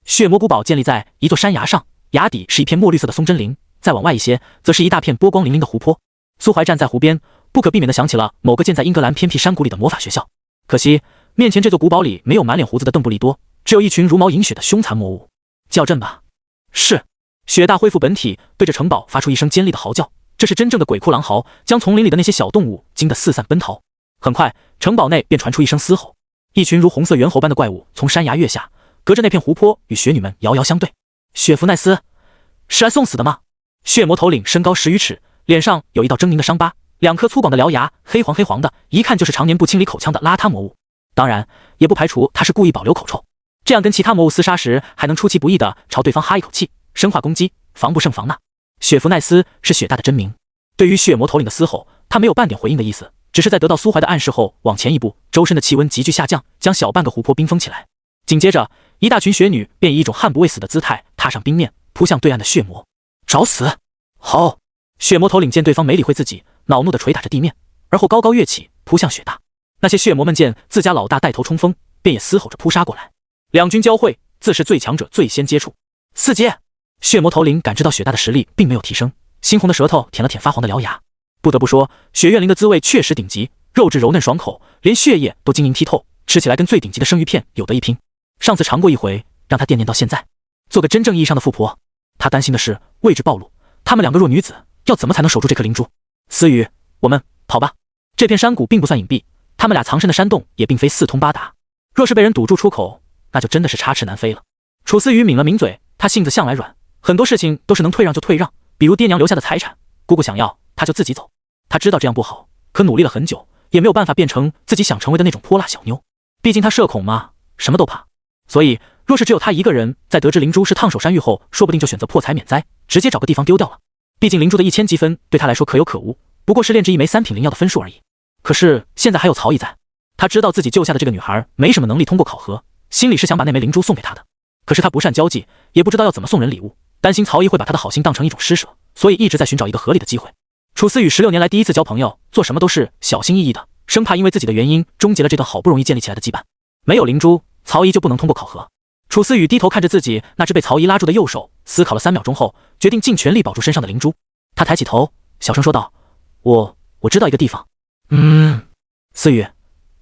血魔古堡建立在一座山崖上，崖底是一片墨绿色的松针林，再往外一些，则是一大片波光粼粼的湖泊。苏怀站在湖边，不可避免地想起了某个建在英格兰偏僻山谷里的魔法学校。可惜，面前这座古堡里没有满脸胡子的邓布利多，只有一群如毛饮血的凶残魔物。叫阵吧！是。雪大恢复本体，对着城堡发出一声尖利的嚎叫，这是真正的鬼哭狼嚎，将丛林里的那些小动物惊得四散奔逃。很快，城堡内便传出一声嘶吼，一群如红色猿猴般的怪物从山崖跃下，隔着那片湖泊与雪女们遥遥相对。雪弗奈斯，是来送死的吗？血魔头领身高10余尺，脸上有一道狰狞的伤疤，2颗粗犷的獠牙，黑黄的，一看就是常年不清理口腔的邋遢魔物。当然，也不排除他是故意保留口臭，这样跟其他魔物厮杀时还能出其不意地朝对方哈一口气，生化攻击，防不胜防呢。雪弗奈斯是雪大的真名。对于血魔头领的嘶吼，他没有半点回应的意思，只是在得到苏怀的暗示后往前一步，周身的气温急剧下降，将小半个湖泊冰封起来。紧接着，一大群雪女便以一种悍不畏死的姿态踏上冰面，扑向对岸的血魔。找死！吼！血魔头领见对方没理会自己，恼怒地捶打着地面，而后高高跃起，扑向雪大。那些血魔们见自家老大带头冲锋，便也嘶吼着扑杀过来。两军交汇，自是最强者最先接触。4阶！血魔头领感知到雪大的实力并没有提升，猩红的舌头舔了舔发黄的獠牙。不得不说，雪怨灵的滋味确实顶级，肉质柔嫩爽口，连血液都晶莹剔透，吃起来跟最顶级的生鱼片有得一拼。上次尝过一回，让他惦念到现在。做个真正意义上的富婆，他担心的是位置暴露，他们2个弱女子要怎么才能守住这颗灵珠？思雨，我们跑吧。这片山谷并不算隐蔽，他们俩藏身的山洞也并非四通八达，若是被人堵住出口，那就真的是插翅难飞了。楚思雨抿了抿嘴，他性子向来软，很多事情都是能退让就退让，比如爹娘留下的财产，姑姑想要他就自己走。他知道这样不好，可努力了很久，也没有办法变成自己想成为的那种泼辣小妞。毕竟他社恐嘛，什么都怕。所以，若是只有他一个人，在得知灵珠是烫手山芋后，说不定就选择破财免灾，直接找个地方丢掉了。毕竟灵珠的1000积分对他来说可有可无，不过是炼制一枚3品灵药的分数而已。可是现在还有曹姨在，他知道自己救下的这个女孩没什么能力通过考核，心里是想把那枚灵珠送给她的。可是他不善交际，也不知道要怎么送人礼物，担心曹姨会把他的好心当成一种施舍，所以一直在寻找一个合理的机会。楚思雨16年来第一次交朋友，做什么都是小心翼翼的，生怕因为自己的原因终结了这段好不容易建立起来的羁绊。没有灵珠，曹姨就不能通过考核。楚思雨低头看着自己那只被曹姨拉住的右手，思考了3秒钟后，决定尽全力保住身上的灵珠。他抬起头，小声说道：“我知道一个地方。”思雨，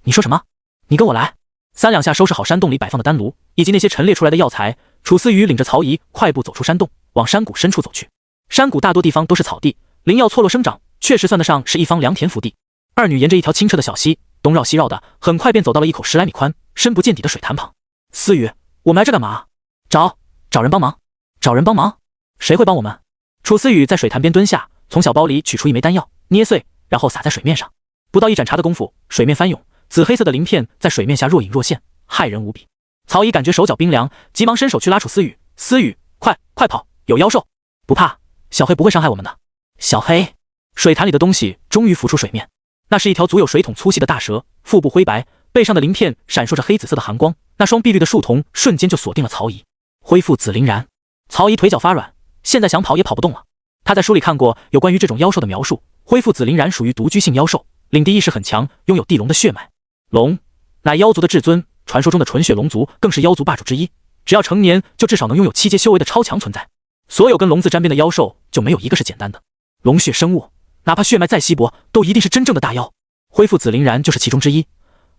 你说什么？你跟我来。3两下收拾好山洞里摆放的丹炉以及那些陈列出来的药材，楚思雨领着曹姨快步走出山洞，往山谷深处走去。山谷大多地方都是草地，灵药错落生长，确实算得上是一方良田福地。2女沿着一条清澈的小溪东绕西绕的，很快便走到了一口10来米宽、深不见底的水潭旁。思雨，我们来这干嘛？找人帮忙。找人帮忙？谁会帮我们？楚思雨在水潭边蹲下，从小包里取出一枚丹药，捏碎，然后撒在水面上。不到1盏茶的功夫，水面翻涌，紫黑色的鳞片在水面下若隐若现，骇人无比。曹姨感觉手脚冰凉，急忙伸手去拉楚思雨：“思雨，快跑，有妖兽！”不怕，小黑不会伤害我们的。小黑，水潭里的东西终于浮出水面，那是一条足有水桶粗细的大蛇，腹部灰白，背上的鳞片闪烁着黑紫色的寒光，那双碧绿的树瞳瞬间就锁定了曹姨。恢复紫灵然，曹姨腿脚发软，现在想跑也跑不动了。他在书里看过有关于这种妖兽的描述，恢复紫灵然属于独居性妖兽，领地意识很强，拥有地龙的血脉。龙乃妖族的至尊，传说中的纯血龙族更是妖族霸主之一，只要成年就至少能拥有7阶修为的超强存在。所有跟龙字沾边的妖兽就没有一个是简单的，龙血生物哪怕血脉再稀薄，都一定是真正的大妖。恢复紫灵然就是其中之一，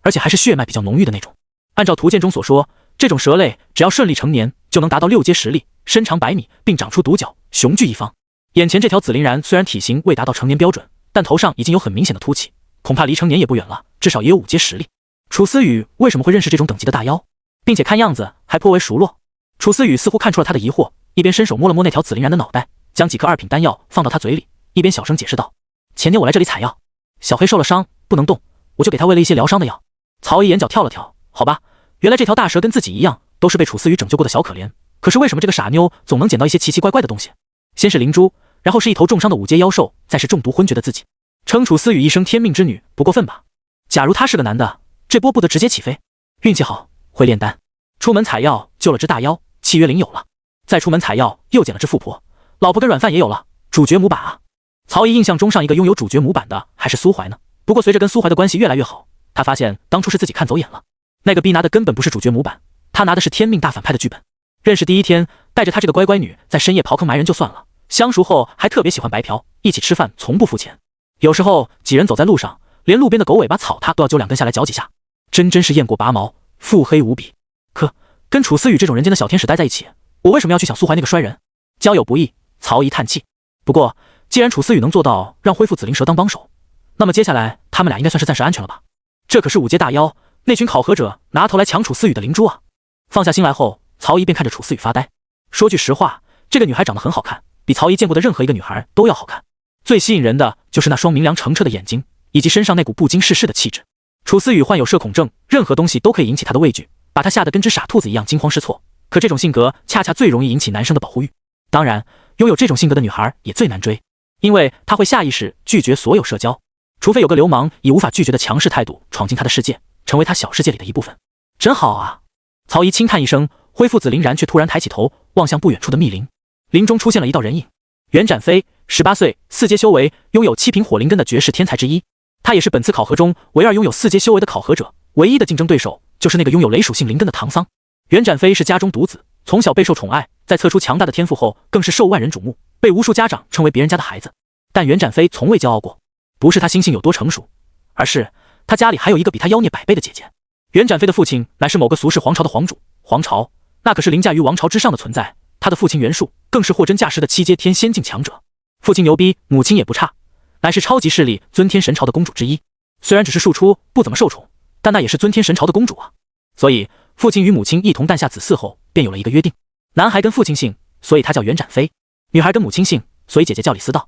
而且还是血脉比较浓郁的那种。按照图鉴中所说，这种蛇类只要顺利成年，就能达到6阶实力，身长100米，并长出独角，雄踞一方。眼前这条紫灵然虽然体型未达到成年标准，但头上已经有很明显的凸起，恐怕离成年也不远了，至少也有5阶实力。楚思雨为什么会认识这种等级的大妖，并且看样子还颇为熟络？楚思雨似乎看出了他的疑惑，一边伸手摸了摸那条紫菱然的脑袋，将几颗2品丹药放到他嘴里，一边小声解释道：“前天我来这里采药，小黑受了伤，不能动，我就给他喂了一些疗伤的药。”曹姨眼角跳了跳，好吧，原来这条大蛇跟自己一样，都是被楚思雨拯救过的小可怜。可是为什么这个傻妞总能捡到一些奇奇怪怪的东西？先是灵珠，然后是一头重伤的5阶妖兽，再是中毒昏厥的自己。称楚思雨一声天命之女，不过分吧？假如他是个男的，这波不得直接起飞？运气好，会炼丹。出门采药救了只大妖，契约领有了。再出门采药又捡了只富婆，老婆跟软饭也有了，主角模板啊！曹姨印象中上一个拥有主角模板的还是苏怀呢。不过随着跟苏怀的关系越来越好，他发现当初是自己看走眼了。那个逼拿的根本不是主角模板，他拿的是天命大反派的剧本。认识第一天，带着他这个乖乖女在深夜刨坑埋人就算了，相熟后还特别喜欢白嫖，一起吃饭从不付钱。有时候几人走在路上，连路边的狗尾巴草他都要揪2根下来嚼几下，真是雁过拔毛，腹黑无比。可跟楚思雨这种人间的小天使待在一起，我为什么要去想苏怀那个衰人？交友不易，曹姨叹气。不过既然楚思雨能做到让恢复紫灵蛇当帮手，那么接下来他们俩应该算是暂时安全了吧？这可是5阶大妖，那群考核者拿头来抢楚思雨的灵珠啊！放下心来后，曹姨便看着楚思雨发呆。说句实话，这个女孩长得很好看，比曹姨见过的任何一个女孩都要好看。最吸引人的就是那双明亮澄澈的眼睛，以及身上那股不经世事的气质。楚思雨患有社恐症，任何东西都可以引起她的畏惧，把她吓得跟只傻兔子一样惊慌失措。可这种性格恰恰最容易引起男生的保护欲。当然，拥有这种性格的女孩也最难追，因为她会下意识拒绝所有社交，除非有个流氓以无法拒绝的强势态度闯进她的世界，成为她小世界里的一部分。真好啊！曹姨轻叹一声，恢复紫菱然却突然抬起头望向不远处的密林，林中出现了一道人影。袁展飞，18岁，4阶修为，拥有7品火灵根的绝世天才之一。他也是本次考核中唯2拥有4阶修为的考核者，唯一的竞争对手就是那个拥有雷属性灵根的唐桑。袁展飞是家中独子，从小备受宠爱，在测出强大的天赋后，更是受万人瞩目，被无数家长称为别人家的孩子。但袁展飞从未骄傲过，不是他心性有多成熟，而是他家里还有一个比他妖孽100倍的姐姐。袁展飞的父亲乃是某个俗世皇朝的皇主，皇朝那可是凌驾于王朝之上的存在。他的父亲袁术更是货真价实的7阶天仙境强者。父亲牛逼，母亲也不差，乃是超级势力尊天神朝的公主之一。虽然只是庶出，不怎么受宠，但那也是尊天神朝的公主啊。所以父亲与母亲一同诞下子嗣后，便有了一个约定：男孩跟父亲姓，所以他叫袁展飞；女孩跟母亲姓，所以姐姐叫李思道。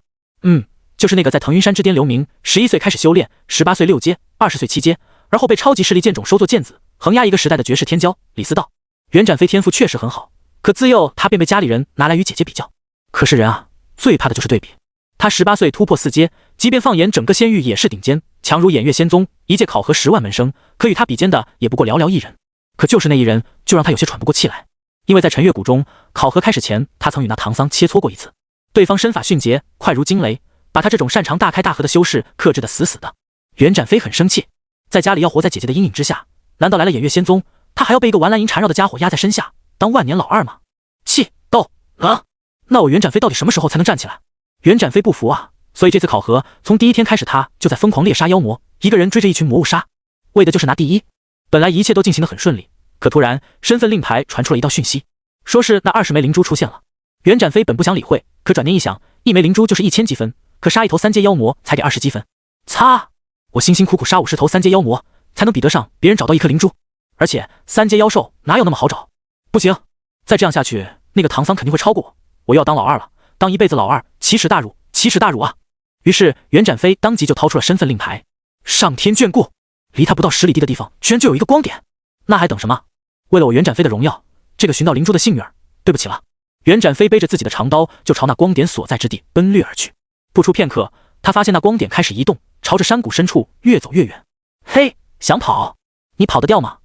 就是那个在腾云山之巅留名，11岁开始修炼，18岁6阶，20岁7阶，而后被超级势力剑种收作剑子，横压一个时代的绝世天骄李思道。袁展飞天赋确实很好，可自幼他便被家里人拿来与姐姐比较。可是人啊，最怕的就是对比。他18岁突破4阶，即便放眼整个仙域也是顶尖，强如偃月仙宗，一届考核10万门生，可与他比肩的也不过寥寥一人。可就是那一人，就让他有些喘不过气来。因为在陈月谷中，考核开始前，他曾与那唐桑切磋过一次，对方身法迅捷，快如惊雷，把他这种擅长大开大合的修士克制得死死的。袁展飞很生气，在家里要活在姐姐的阴影之下，难道来了偃月仙宗，他还要被一个玩蓝银缠绕的家伙压在身下，当万年老二吗？气、斗、冷，那我袁展飞到底什么时候才能站起来？袁展飞不服啊，所以这次考核从第一天开始，他就在疯狂猎杀妖魔，一个人追着一群魔物杀，为的就是拿第一。本来一切都进行得很顺利，可突然身份令牌传出了一道讯息，说是那20枚灵珠出现了。袁展飞本不想理会，可转念一想，1枚灵珠就是1000积分，可杀一头3阶妖魔才给20积分。擦！我辛辛苦苦杀50头3阶妖魔，才能比得上别人找到一颗灵珠，而且3阶妖兽哪有那么好找？不行，再这样下去，那个唐桑肯定会超过我，我又要当老二了，当一辈子老二，奇耻大辱，奇耻大辱啊！于是袁展飞当即就掏出了身份令牌。上天眷顾，离他不到10里地的地方居然就有一个光点，那还等什么？为了我袁展飞的荣耀，这个寻到灵珠的幸运儿，对不起了。袁展飞背着自己的长刀就朝那光点所在之地奔掠而去。不出片刻，他发现那光点开始移动，朝着山谷深处越走越远。嘿，想跑？你跑得掉吗？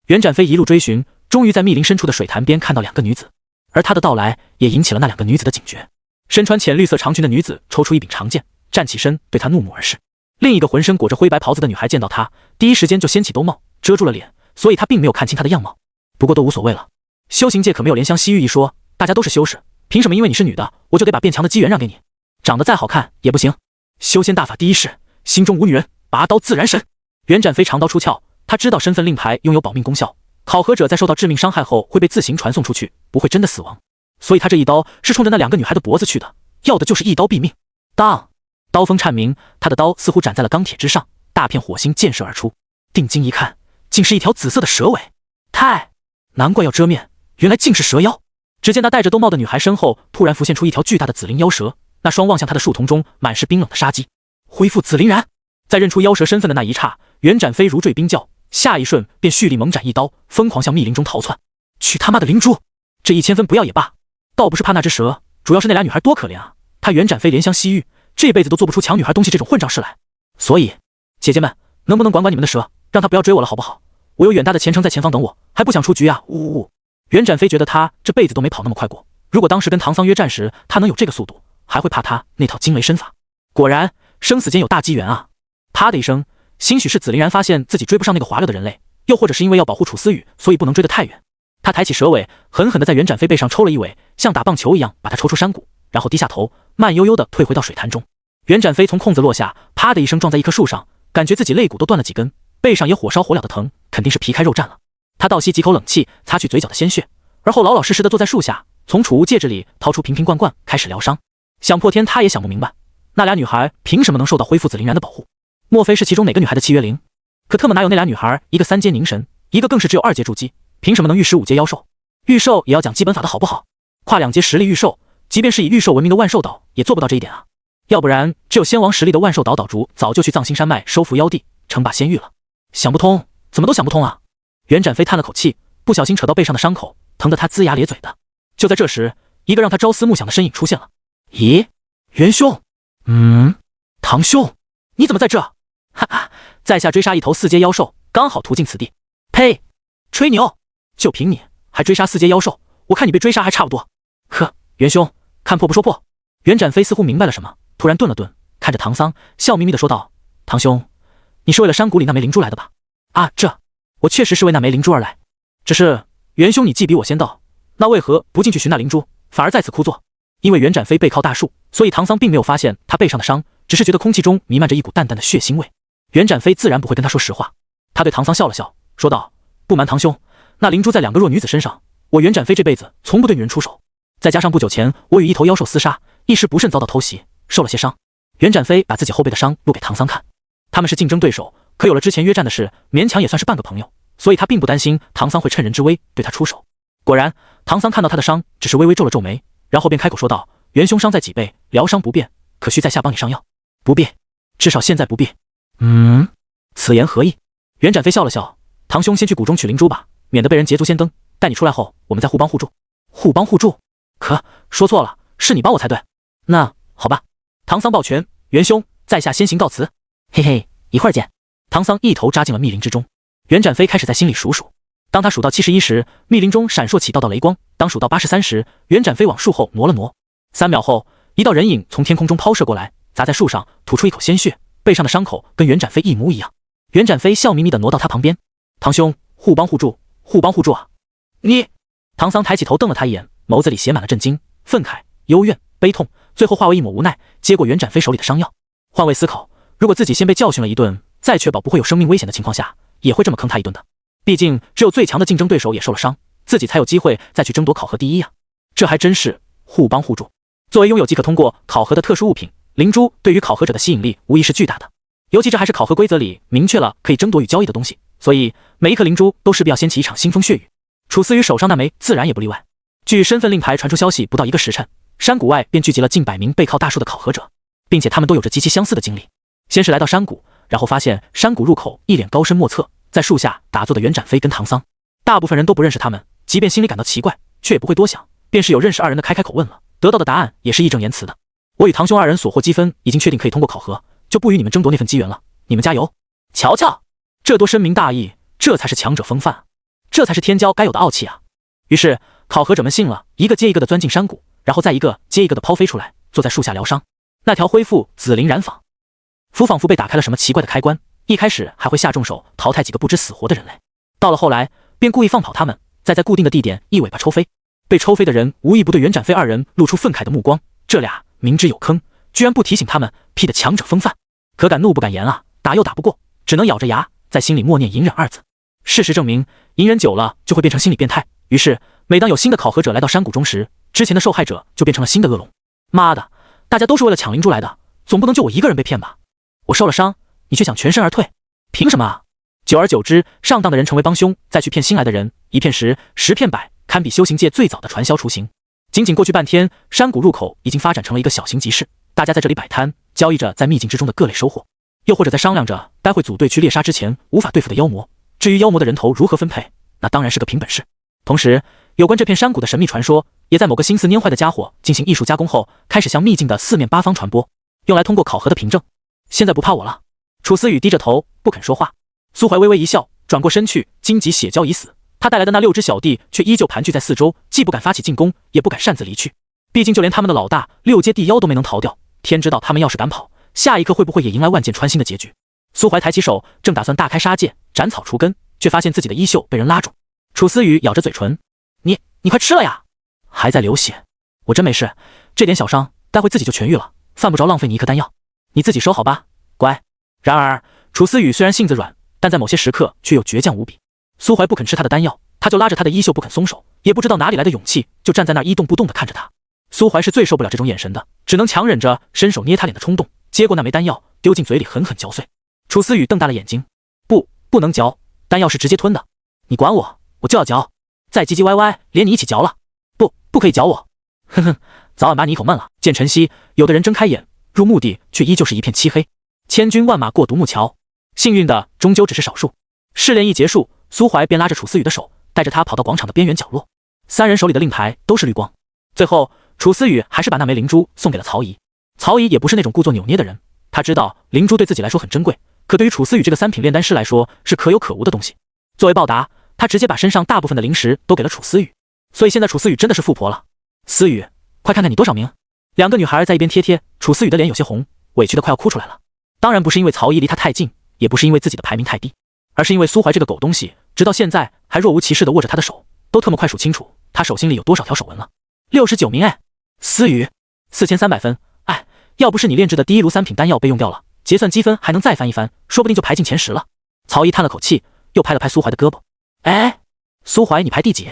袁展飞一路追寻，终于在密林深处的水潭边看到2个女子，而他的到来也引起了那2个女子的警觉。身穿浅绿色长裙的女子抽出一柄长剑，站起身对他怒目而视。另一个浑身裹着灰白袍子的女孩见到他，第一时间就掀起兜帽遮住了脸，所以他并没有看清她的样貌。不过都无所谓了，修行界可没有怜香惜玉一说，大家都是修士，凭什么因为你是女的，我就得把变强的机缘让给你？长得再好看也不行。修仙大法第一式，心中无女人，拔刀自然神。袁展飞长刀出鞘，他知道身份令牌拥有保命功效，考核者在受到致命伤害后会被自行传送出去，不会真的死亡，所以他这一刀是冲着那2个女孩的脖子去的，要的就是一刀毙命。当，刀锋颤鸣，他的刀似乎斩在了钢铁之上，大片火星溅射而出。定睛一看，竟是一条紫色的蛇尾。难怪要遮面，原来竟是蛇妖。只见那戴着兜帽的女孩身后突然浮现出一条巨大的紫灵妖蛇，那双望向她的树瞳中满是冰冷的杀机。恢复紫灵然，在认出妖蛇身份的那一刹，袁展飞如坠冰窖，下一瞬便蓄力猛斩一刀，疯狂向密林中逃窜。去他妈的灵珠！这1000分不要也罢，倒不是怕那只蛇，主要是那俩女孩多可怜啊！他袁展飞怜香惜玉，这辈子都做不出抢女孩东西这种混账事来。所以，姐姐们，能不能管管你们的蛇，让他不要追我了好不好？我有远大的前程在前方等我，还不想出局啊！呜呜呜！袁展飞觉得他这辈子都没跑那么快过，如果当时跟唐桑约战时他能有这个速度，还会怕他那套惊雷身法？果然，生死间有大机缘啊！啪的一声，兴许是紫灵然发现自己追不上那个滑溜的人类，又或者是因为要保护楚思雨，所以不能追得太远。他抬起蛇尾，狠狠地在袁展飞背上抽了一尾，像打棒球一样把他抽出山谷，然后低下头，慢悠悠地退回到水潭中。袁展飞从空子落下，啪的一声撞在一棵树上，感觉自己肋骨都断了几根，背上也火烧火燎的疼，肯定是皮开肉绽了。他倒吸几口冷气，擦去嘴角的鲜血，而后老老实实地坐在树下，从储物戒指里掏出瓶瓶罐罐，开始疗伤。想破天他也想不明白，那俩女孩凭什么能受到恢复紫灵然的保护？莫非是其中哪个女孩的契约灵？可特么哪有那俩女孩，一个3阶凝神，一个更是只有2阶筑基，凭什么能御15阶妖兽？御兽也要讲基本法的好不好？跨2阶实力御兽，即便是以御兽闻名的万兽岛，也做不到这一点啊！要不然，只有仙王实力的万兽岛岛主早就去藏心山脉收服妖帝，称霸仙域了。想不通，怎么都想不通啊！袁展飞叹了口气，不小心扯到背上的伤口，疼得他龇牙咧嘴的。就在这时，一个让他朝思暮想的身影出现了。咦，袁兄？堂兄，你怎么在这？哈哈，在下追杀一头4阶妖兽，刚好途经此地。呸！吹牛！就凭你还追杀4阶妖兽，我看你被追杀还差不多。呵，袁兄，看破不说破。袁展飞似乎明白了什么，突然顿了顿，看着唐桑，笑眯眯地说道：“堂兄，你是为了山谷里那枚灵珠来的吧？”啊，我确实是为那枚灵珠而来。只是袁兄你既比我先到，那为何不进去寻那灵珠，反而在此枯坐？因为袁展飞背靠大树，所以唐桑并没有发现他背上的伤，只是觉得空气中弥漫着一股淡淡的血腥味。袁展飞自然不会跟他说实话，他对唐桑笑了笑，说道：“不瞒堂兄，那灵珠在2个弱女子身上，我袁展飞这辈子从不对女人出手。再加上不久前我与一头妖兽厮杀，一时不慎遭到偷袭，受了些伤。”袁展飞把自己后背的伤露给唐桑看，他们是竞争对手，可有了之前约战的事，勉强也算是半个朋友，所以他并不担心唐桑会趁人之危对他出手。果然，唐桑看到他的伤，只是微微皱了皱眉，然后便开口说道：“袁兄伤在脊背，疗伤不便，可需在下帮你上药。”不必，至少现在不必。此言何意？袁展飞笑了笑：“堂兄先去谷中取灵珠吧，免得被人捷足先登。待你出来后，我们再互帮互助。”互帮互助？可说错了，是你帮我才对。那好吧。唐桑抱拳：“袁兄，在下先行告辞。”嘿嘿，一会儿见。唐桑一头扎进了密林之中。袁展飞开始在心里数数，当他数到71时，密林中闪烁起道道雷光；当数到83时，袁展飞往树后挪了挪。3秒后，一道人影从天空中抛射过来，砸在树上，吐出一口鲜血，背上的伤口跟袁展飞一模一样。袁展飞笑眯眯地挪到他旁边：“堂兄，互帮互助，互帮互助啊！”你……唐桑抬起头瞪了他一眼，眸子里写满了震惊、愤慨、幽怨、悲痛，最后化为一抹无奈，接过袁展飞手里的伤药。换位思考，如果自己先被教训了一顿，在确保不会有生命危险的情况下，也会这么坑他一顿的。毕竟只有最强的竞争对手也受了伤，自己才有机会再去争夺考核第一呀。这还真是互帮互助。作为拥有即可通过考核的特殊物品，灵珠对于考核者的吸引力无疑是巨大的。尤其这还是考核规则里明确了可以争夺与交易的东西，所以每一颗灵珠都势必要掀起一场腥风血雨。楚思雨手上那枚自然也不例外。据身份令牌传出消息，不到1个时辰，山谷外便聚集了近100名背靠大树的考核者，并且他们都有着极其相似的经历。先是来到山谷，然后发现山谷入口一脸高深莫测，在树下打坐的袁展飞跟唐桑，大部分人都不认识他们，即便心里感到奇怪，却也不会多想，便是有认识2人的开口问了，得到的答案也是义正言辞的：“我与堂兄2人所获积分已经确定可以通过考核，就不与你们争夺那份机缘了，你们加油！”瞧瞧，这多深明大义，这才是强者风范，这才是天骄该有的傲气啊！于是考核者们信了，一个接一个的钻进山谷，然后再一个接一个的抛飞出来，坐在树下疗伤。那条恢复紫灵染坊符仿佛被打开了什么奇怪的开关，一开始还会下重手淘汰几个不知死活的人类，到了后来便故意放跑他们，再在固定的地点一尾巴抽飞。被抽飞的人无一不对袁展飞2人露出愤慨的目光，这俩明知有坑，居然不提醒他们，批的强者风范，可敢怒不敢言啊！打又打不过，只能咬着牙在心里默念隐忍2字。事实证明，隐忍久了就会变成心理变态。于是每当有新的考核者来到山谷中时，之前的受害者就变成了新的恶龙。妈的，大家都是为了抢灵珠来的，总不能就我一个人被骗吧？我受了伤，你却想全身而退，凭什么啊？久而久之，上当的人成为帮凶，再去骗新来的人，一骗十，十骗百，堪比修行界最早的传销雏形。仅仅过去半天，山谷入口已经发展成了一个小型集市，大家在这里摆摊，交易着在秘境之中的各类收获，又或者在商量着待会组队去猎杀之前无法对付的妖魔。至于妖魔的人头如何分配，那当然是个凭本事。同时，有关这片山谷的神秘传说，也在某个心思拈坏的家伙进行艺术加工后，开始向秘境的四面八方传播，用来通过考核的凭证。现在不怕我了？楚思雨低着头不肯说话。苏怀微微一笑，转过身去，荆棘血蛟已死，他带来的那6只小弟却依旧盘踞在四周，既不敢发起进攻，也不敢擅自离去。毕竟就连他们的老大6阶地妖都没能逃掉，天知道他们要是敢跑，下一刻会不会也迎来万箭穿心的结局。苏怀抬起手，正打算大开杀戒斩草除根，却发现自己的衣袖被人拉住。楚思雨咬着嘴唇，你快吃了呀！还在流血。我真没事，这点小伤待会自己就痊愈了，犯不着浪费你一颗丹药，你自己收好吧，乖。然而楚思雨虽然性子软，但在某些时刻却又倔强无比。苏怀不肯吃他的丹药，他就拉着他的衣袖不肯松手，也不知道哪里来的勇气，就站在那儿一动不动地看着他。苏怀是最受不了这种眼神的，只能强忍着伸手捏他脸的冲动，接过那枚丹药丢进嘴里狠狠嚼碎。楚思雨瞪大了眼睛，不能嚼，丹药是直接吞的。你管我就要嚼，再唧唧歪歪连你一起嚼了。不可以嚼我。哼哼，早晚把你一口闷了。见晨曦，有的人睁开眼，入墓地却依旧是一片漆黑。千军万马过独木桥，幸运的终究只是少数。试炼一结束，苏怀便拉着楚思雨的手，带着他跑到广场的边缘角落。3人手里的令牌都是绿光。最后，楚思雨还是把那枚灵珠送给了曹姨。曹姨也不是那种故作扭捏的人，他知道灵珠对自己来说很珍贵，可对于楚思雨这个3品炼丹师来说是可有可无的东西。作为报答，他直接把身上大部分的灵石都给了楚思雨。所以现在楚思雨真的是富婆了。思雨，快看看你多少名！2个女孩在一边贴，楚思雨的脸有些红，委屈的快要哭出来了。当然不是因为曹姨离她太近，也不是因为自己的排名太低，而是因为苏怀这个狗东西，直到现在还若无其事的握着她的手，都特么快数清楚她手心里有多少条手纹了。69名哎！思雨，4300分。哎，要不是你炼制的第1炉3品丹药被用掉了，结算积分还能再翻一番，说不定就排进前10了。曹姨叹了口气，又拍了拍苏怀的胳膊。哎，苏怀你排第几？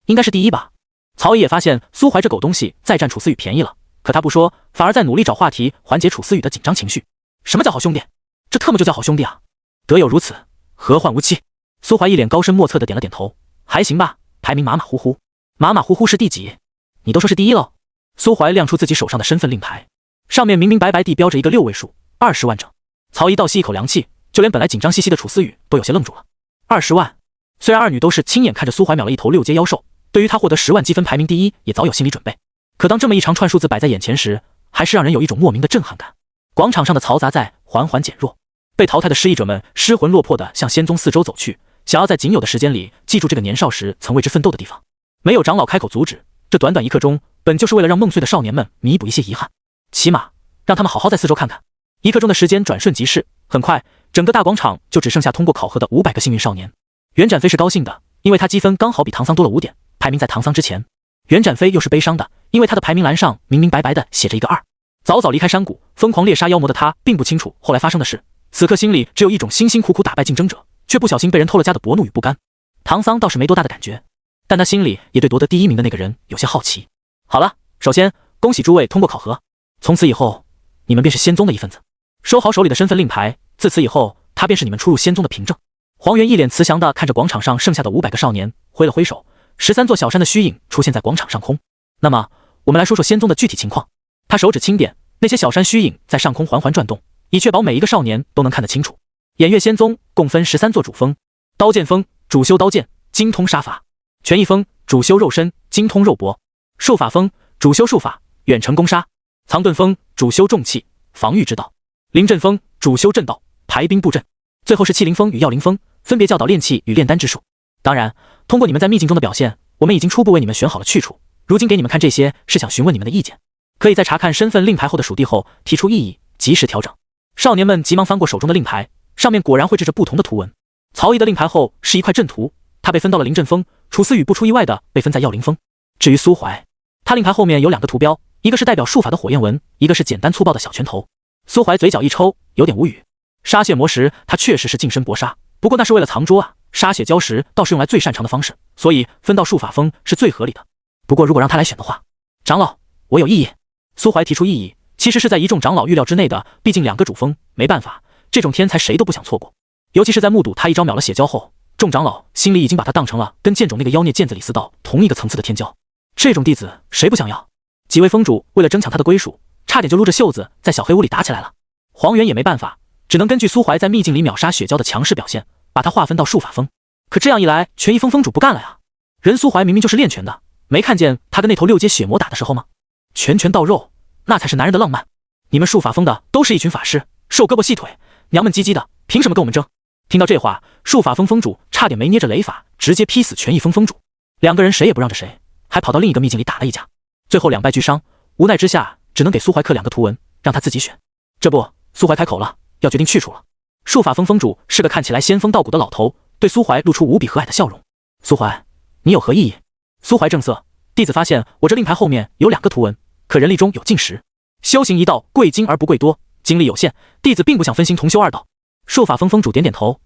应该是第1吧。曹姨也发现苏怀这狗东西再占楚思雨便宜了，可他不说，反而在努力找话题缓解楚思雨的紧张情绪。什么叫好兄弟？这特么就叫好兄弟啊！得有如此，何患无妻？苏怀一脸高深莫测的点了点头，还行吧，排名马马虎虎。马马虎虎是第几？你都说是第1了。苏怀亮出自己手上的身份令牌，上面明明白白地标着一个6位数，20万整。曹姨倒吸一口凉气，就连本来紧张兮兮的楚思雨都有些愣住了。20万！虽然二女都是亲眼看着苏怀秒了一头6阶妖兽，对于他获得10万积分排名第1也早有心理准备，可当这么一长串数字摆在眼前时，还是让人有一种莫名的震撼感。广场上的嘈杂在缓缓减弱，被淘汰的失意者们失魂落魄地向仙宗四周走去，想要在仅有的时间里记住这个年少时曾为之奋斗的地方。没有长老开口阻止，这短短1刻钟本就是为了让梦碎的少年们弥补一些遗憾，起码让他们好好在四周看看。1刻钟的时间转瞬即逝，很快整个大广场就只剩下通过考核的500个幸运少年。袁展飞是高兴的，因为他积分刚好比唐桑多了5点，排名在唐桑之前。袁展飞又是悲伤的，因为他的排名栏上明明白白的写着一个2。早早离开山谷疯狂猎杀妖魔的他并不清楚后来发生的事，此刻心里只有一种辛辛苦苦打败竞争者却不小心被人偷了家的薄怒与不甘。唐桑倒是没多大的感觉，但他心里也对夺得第1名的那个人有些好奇。好了，首先恭喜诸位通过考核，从此以后你们便是仙宗的一份子。收好手里的身份令牌，自此以后他便是你们出入仙宗的凭证。黄猿一脸慈祥地看着广场上剩下的500个少年，挥了挥手，13座小山的虚影出现在广场上空。那么我们来说说仙宗的具体情况。他手指轻点，那些小山虚影在上空缓缓转动，以确保每一个少年都能看得清楚。偃月仙宗共分13座主峰：刀剑峰主修刀剑，精通杀法；权益峰主修肉身，精通肉搏；术法峰主修术法，远程攻杀；藏遁峰主修重器，防御之道；临阵峰主修阵道，排兵布阵；最后是气灵峰与药灵峰，分别教导炼器与炼丹之术。当然，通过你们在秘境中的表现，我们已经初步为你们选好了去处，如今给你们看这些是想询问你们的意见，可以在查看身份令牌后的属地后提出异议，及时调整。少年们急忙翻过手中的令牌，上面果然绘制着不同的图文。曹姨的令牌后是一块阵图，他被分到了临阵峰，楚思雨不出意外的被分在药灵峰。至于苏怀，他令牌后面有2个图标，一个是代表术法的火焰纹，一个是简单粗暴的小拳头。苏怀嘴角一抽，有点无语。沙血魔石他确实是近身搏杀，不过那是为了藏拙啊，沙血礁石倒是用来最擅长的方式，所以分到术法峰是最合理的。不过如果让他来选的话，长老，我有异议。苏怀提出异议，其实是在一众长老预料之内的，毕竟2个主峰，没办法，这种天才谁都不想错过。尤其是在目睹他一招秒了血蛟后，众长老心里已经把他当成了跟剑种那个妖孽剑子李四道同一个层次的天骄。这种弟子谁不想要？几位峰主为了争抢他的归属，差点就撸着袖子在小黑屋里打起来了。黄元也没办法，只能根据苏怀在秘境里秒杀血蛟的强势表现，把他划分到术法峰。可这样一来，权一峰峰主不干了呀！人苏怀明明就是练拳的，没看见他跟那头6阶血魔打的时候吗？拳拳到肉，那才是男人的浪漫。你们术法峰的都是一群法师，瘦胳膊细腿，娘们唧唧的，凭什么跟我们争？听到这话，术法峰峰主差点没捏着雷法直接劈死权一峰峰主。两个人谁也不让着谁，还跑到另一个秘境里打了一架，最后两败俱伤。无奈之下，只能给苏怀刻2个图文，让他自己选。这不，苏怀开口了，要决定去处了。术法峰峰主是个看起来仙风道骨的老头，对苏怀露出无比和蔼的笑容。苏怀，你有何异议？苏怀正色，弟子发现我这令牌后面有2个图文，可人力中有尽时。修行一道，贵精而不贵多，精力有限，弟子并不想分心同修2道。术法峰峰主点点头，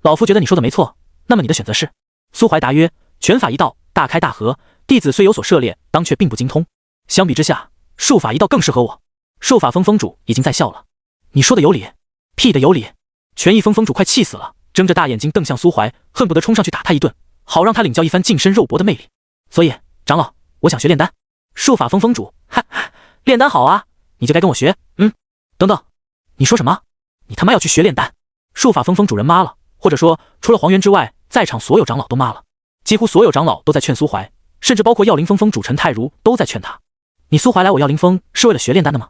老夫觉得你说的没错，那么你的选择是？苏怀答曰：拳法一道，大开大合，弟子虽有所涉猎，当却并不精通。相比之下，术法一道更适合我。术法峰峰主已经在笑了，你说的有理。屁的有理！权一峰峰主快气死了，睁着大眼睛瞪向苏怀，恨不得冲上去打他一顿，好让他领教一番近身肉搏的魅力。所以，长老，我想学炼丹。术法峰峰主，哈，炼丹好啊，你就该跟我学。等等，你说什么？你他妈要去学炼丹？术法峰峰主人妈了，或者说，除了黄元之外，在场所有长老都妈了。几乎所有长老都在劝苏怀，甚至包括药灵峰峰主陈太如都在劝他。你苏怀来我药灵峰是为了学炼丹的吗？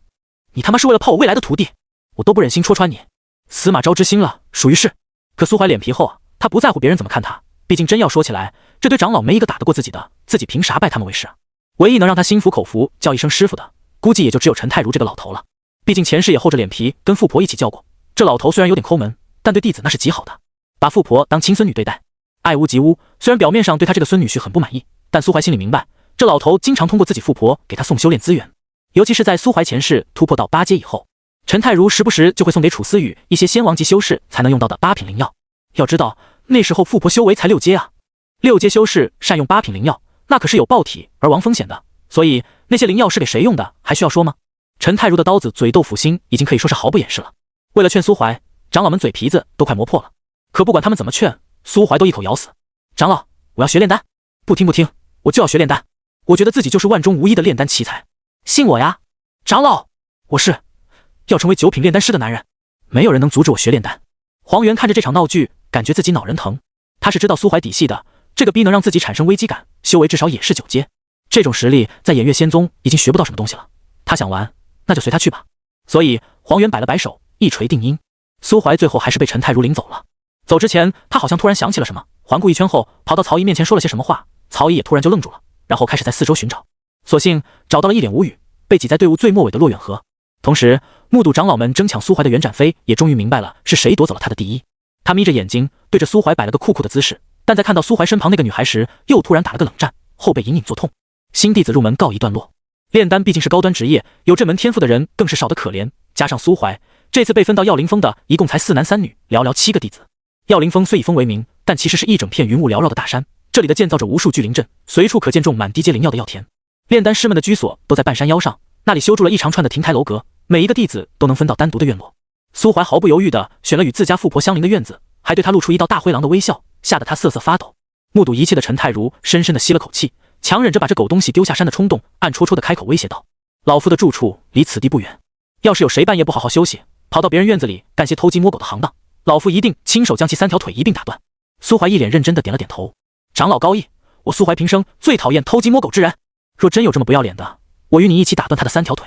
你他妈是为了泡我未来的徒弟？我都不忍心戳穿你。死马招之心了，属于是。可苏怀脸皮厚啊，他不在乎别人怎么看他，毕竟真要说起来，这堆长老没一个打得过自己的，自己凭啥拜他们为师啊？唯一能让他心服口服叫一声师傅的，估计也就只有陈太如这个老头了。毕竟前世也厚着脸皮跟富婆一起叫过，这老头虽然有点抠门，但对弟子那是极好的，把富婆当亲孙女对待，爱屋及乌。虽然表面上对他这个孙女婿很不满意，但苏怀心里明白，这老头经常通过自己富婆给他送修炼资源，尤其是在苏怀前世突破到8阶以后，陈太如时不时就会送给楚思雨一些仙王级修士才能用到的8品灵药。要知道那时候富婆修为才6阶啊，6阶修士善用8品灵药，那可是有爆体而亡风险的。所以那些灵药是给谁用的，还需要说吗？陈太如的刀子嘴豆腐心已经可以说是毫不掩饰了。为了劝苏怀，长老们嘴皮子都快磨破了，可不管他们怎么劝，苏怀都一口咬死。长老，我要学炼丹。不听不听，我就要学炼丹。我觉得自己就是万中无一的炼丹奇才，信我呀！长老，我是要成为9品炼丹师的男人，没有人能阻止我学炼丹。黄元看着这场闹剧，感觉自己脑仁疼。他是知道苏怀底细的，这个逼能让自己产生危机感，修为至少也是9阶，这种实力在偃月仙宗已经学不到什么东西了。他想玩，那就随他去吧。所以黄元摆了摆手，一锤定音。苏怀最后还是被陈太如领走了。走之前，他好像突然想起了什么，环顾一圈后，跑到曹姨面前说了些什么话。曹姨也突然就愣住了，然后开始在四周寻找，所幸找到了一脸无语，被挤在队伍最末尾的骆远河。同时，目睹长老们争抢苏怀的袁展飞也终于明白了是谁夺走了他的第一。他眯着眼睛对着苏怀摆了个酷酷的姿势，但在看到苏怀身旁那个女孩时，又突然打了个冷战，后背隐隐作痛。新弟子入门告一段落。炼丹毕竟是高端职业，有这门天赋的人更是少得可怜，加上苏怀这次被分到药灵峰的一共才4男3女，寥寥7个弟子。药灵峰虽以峰为名，但其实是一整片云雾缭绕的大山，这里的建造着无数聚灵阵，随处可见种满低阶灵药的药田。炼丹师们的居所都在半山腰上，那里修筑了一长串的亭台楼阁，每一个弟子都能分到单独的院落。苏怀毫不犹豫地选了与自家富婆相邻的院子，还对他露出一道大灰狼的微笑，吓得他瑟瑟发抖。目睹一切的陈太如深深地吸了口气，强忍着把这狗东西丢下山的冲动，暗戳戳地开口威胁道：老夫的住处离此地不远，要是有谁半夜不好好休息，跑到别人院子里干些偷鸡摸狗的行当，老夫一定亲手将其3条腿一并打断。苏怀一脸认真地点了点头，长老高义，我苏怀平生最讨厌偷鸡摸狗之人，若真有这么不要脸的，我与你一起打断他的3条腿，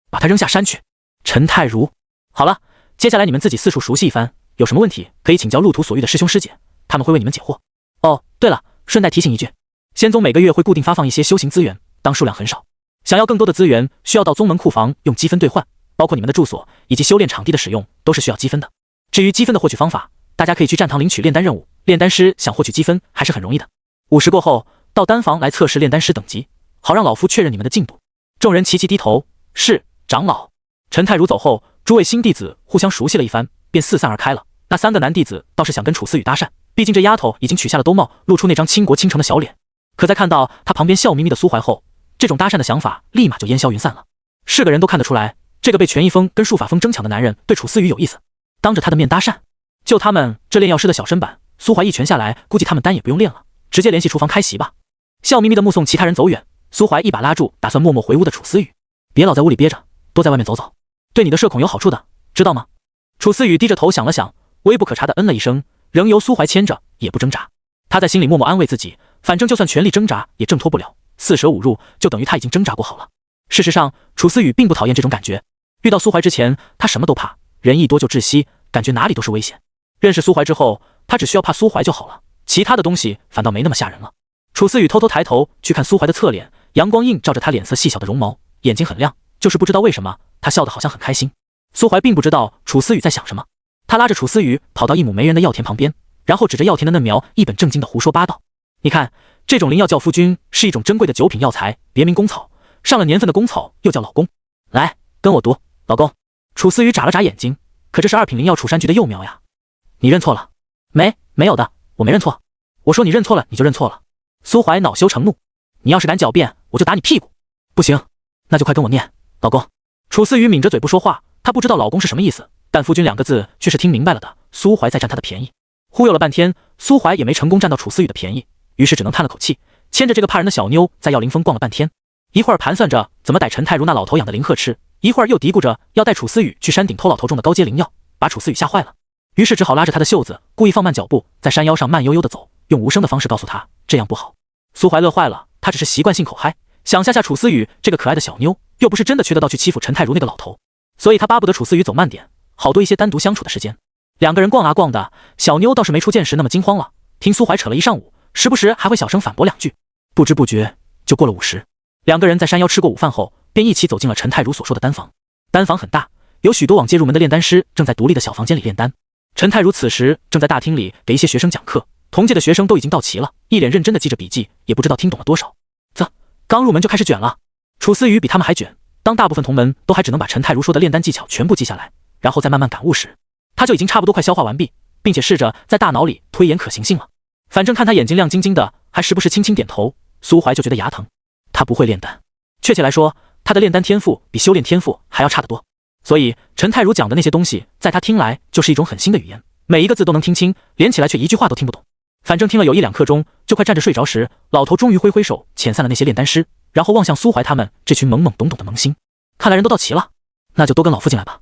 把他扔下山去。陈太如，好了，接下来你们自己四处熟悉一番，有什么问题可以请教路途所遇的师兄师姐，他们会为你们解惑。哦，对了，顺带提醒一句，仙宗每个月会固定发放一些修行资源，当数量很少，想要更多的资源，需要到宗门库房用积分兑换，包括你们的住所以及修炼场地的使用都是需要积分的。至于积分的获取方法，大家可以去战堂领取炼丹任务，炼丹师想获取积分还是很容易的。50过后到丹房来测试炼丹师等级，好让老夫确认你们的进度。众人齐齐低头，是长老。陈太如走后，诸位新弟子互相熟悉了一番，便四散而开了。那3个男弟子倒是想跟楚思雨搭讪，毕竟这丫头已经取下了兜帽，露出那张倾国倾城的小脸。可在看到她旁边笑眯眯的苏怀后，这种搭讪的想法立马就烟消云散了。是个人都看得出来，这个被权一峰跟术法峰争抢的男人对楚思雨有意思，当着他的面搭讪，就他们这炼药师的小身板，苏怀一拳下来，估计他们丹也不用练了，直接联系厨房开席吧。笑眯眯的目送其他人走远，苏怀一把拉住打算默默回屋的楚思雨，别老在屋里憋着，多在外面走走，对你的社恐有好处的，知道吗？楚思雨低着头想了想，微不可察的嗯了一声，仍由苏怀牵着，也不挣扎。他在心里默默安慰自己，反正就算全力挣扎也挣脱不了，四舍五入就等于他已经挣扎过好了。事实上，楚思雨并不讨厌这种感觉，遇到苏怀之前，他什么都怕，人一多就窒息，感觉哪里都是危险。认识苏怀之后，他只需要怕苏怀就好了，其他的东西反倒没那么吓人了。楚思雨偷偷抬头去看苏怀的侧脸，阳光映照着他脸色细小的绒毛，眼睛很亮，就是不知道为什么，他笑得好像很开心。苏怀并不知道楚思雨在想什么，他拉着楚思雨跑到一亩没人的药田旁边，然后指着药田的嫩苗一本正经地胡说八道。你看，这种灵药叫夫君，是一种珍贵的九品药材，别名公草，上了年份的公草又叫老公。来，跟我读，老公。楚思雨眨了眨眼睛，可这是2品灵药楚山菊的幼苗呀。你认错了？没有的，我没认错。我说你认错了，你就认错了。苏怀恼羞成怒，你要是敢狡辩，我就打你屁股。不行，那就快跟我念，老公。楚思雨抿着嘴不说话，他不知道老公是什么意思，但夫君2个字却是听明白了的。苏怀在占他的便宜，忽悠了半天，苏怀也没成功占到楚思雨的便宜，于是只能叹了口气，牵着这个怕人的小妞在药灵峰逛了半天，一会儿盘算着怎么逮陈太如那老头养的灵鹤吃，一会儿又嘀咕着要带楚思雨去山顶偷老头种的高阶灵药，把楚思雨吓坏了。于是只好拉着他的袖子，故意放慢脚步，在山腰上慢悠悠地走，用无声的方式告诉他这样不好。苏怀乐坏了，他只是习惯性口嗨，想吓吓楚思雨这个可爱的小妞，又不是真的缺得到去欺负陈太如那个老头，所以他巴不得楚思雨走慢点，好多一些单独相处的时间。2个人逛啊逛的，小妞倒是没初见时那么惊慌了，听苏怀扯了一上午，时不时还会小声反驳2句。不知不觉就过了50，2个人在山腰吃过午饭后，便一起走进了陈太如所说的丹房。丹房很大，有许多往街入门的炼丹师正在独立的小房间里炼丹。陈太如此时正在大厅里给一些学生讲课，同届的学生都已经到齐了，一脸认真地记着笔记，也不知道听懂了多少。刚入门就开始卷了。楚思雨比他们还卷，当大部分同门都还只能把陈太如说的炼丹技巧全部记下来，然后再慢慢感悟时，他就已经差不多快消化完毕，并且试着在大脑里推演可行性了。反正看他眼睛亮晶晶的，还时不时轻轻点头，苏怀就觉得牙疼。他不会炼丹，确切来说，他的炼丹天赋比修炼天赋还要差得多。所以陈太如讲的那些东西，在他听来就是一种很新的语言，每一个字都能听清，连起来却一句话都听不懂。反正听了有1-2刻钟，就快站着睡着时，老头终于挥挥手遣散了那些炼丹师，然后望向苏怀他们这群懵懵懂懂的萌新。看来人都到齐了，那就都跟老夫进来吧。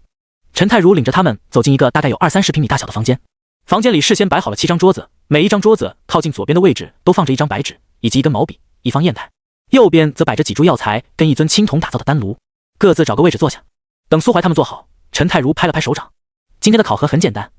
陈太如领着他们走进一个大概有20-30平米大小的房间，房间里事先摆好了7张桌子，每一张桌子靠近左边的位置都放着一张白纸以及一根毛笔，一方砚台，右边则摆着几株药材跟一尊青铜打造的丹炉，各自找个位置坐下。等苏怀他们坐好，陈太如拍了拍手掌，今天的考核很简单，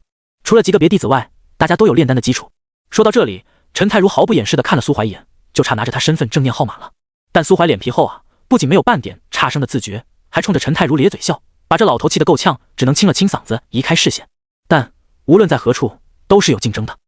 除了几个别弟子外，大家都有炼丹的基础。说到这里，陈太如毫不掩饰地看了苏怀一眼，就差拿着他身份证念号码了。但苏怀脸皮厚啊，不仅没有半点差生的自觉，还冲着陈太如咧嘴笑，把这老头气得够呛，只能清了清嗓子移开视线。但无论在何处都是有竞争的，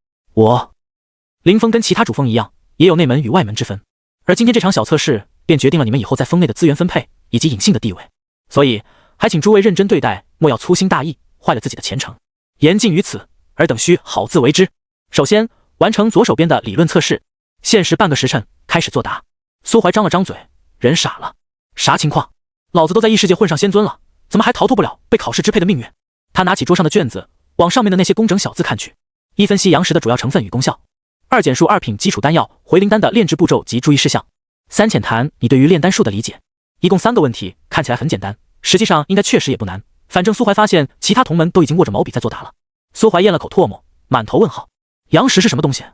灵峰跟其他主峰一样，也有内门与外门之分，而今天这场小测试便决定了你们以后在峰内的资源分配以及隐性的地位，所以还请诸位认真对待，莫要粗心大意，坏了自己的前程。言尽于此，尔等需好自为之。首先完成左手边的理论测试，限时半个时辰开始作答。苏怀张了张嘴，人傻了，啥情况？老子都在异世界混上仙尊了，怎么还逃脱不了被考试支配的命运？他拿起桌上的卷子，往上面的那些工整小字看去。1分析阳石的主要成分与功效，2简述2品基础丹药回灵丹的炼制步骤及注意事项，3浅谈你对于炼丹术的理解。一共3个问题，看起来很简单，实际上应该确实也不难。反正苏怀发现其他同门都已经握着毛笔在作答了。苏怀咽了口唾沫，满头问号。阳石是什么东西？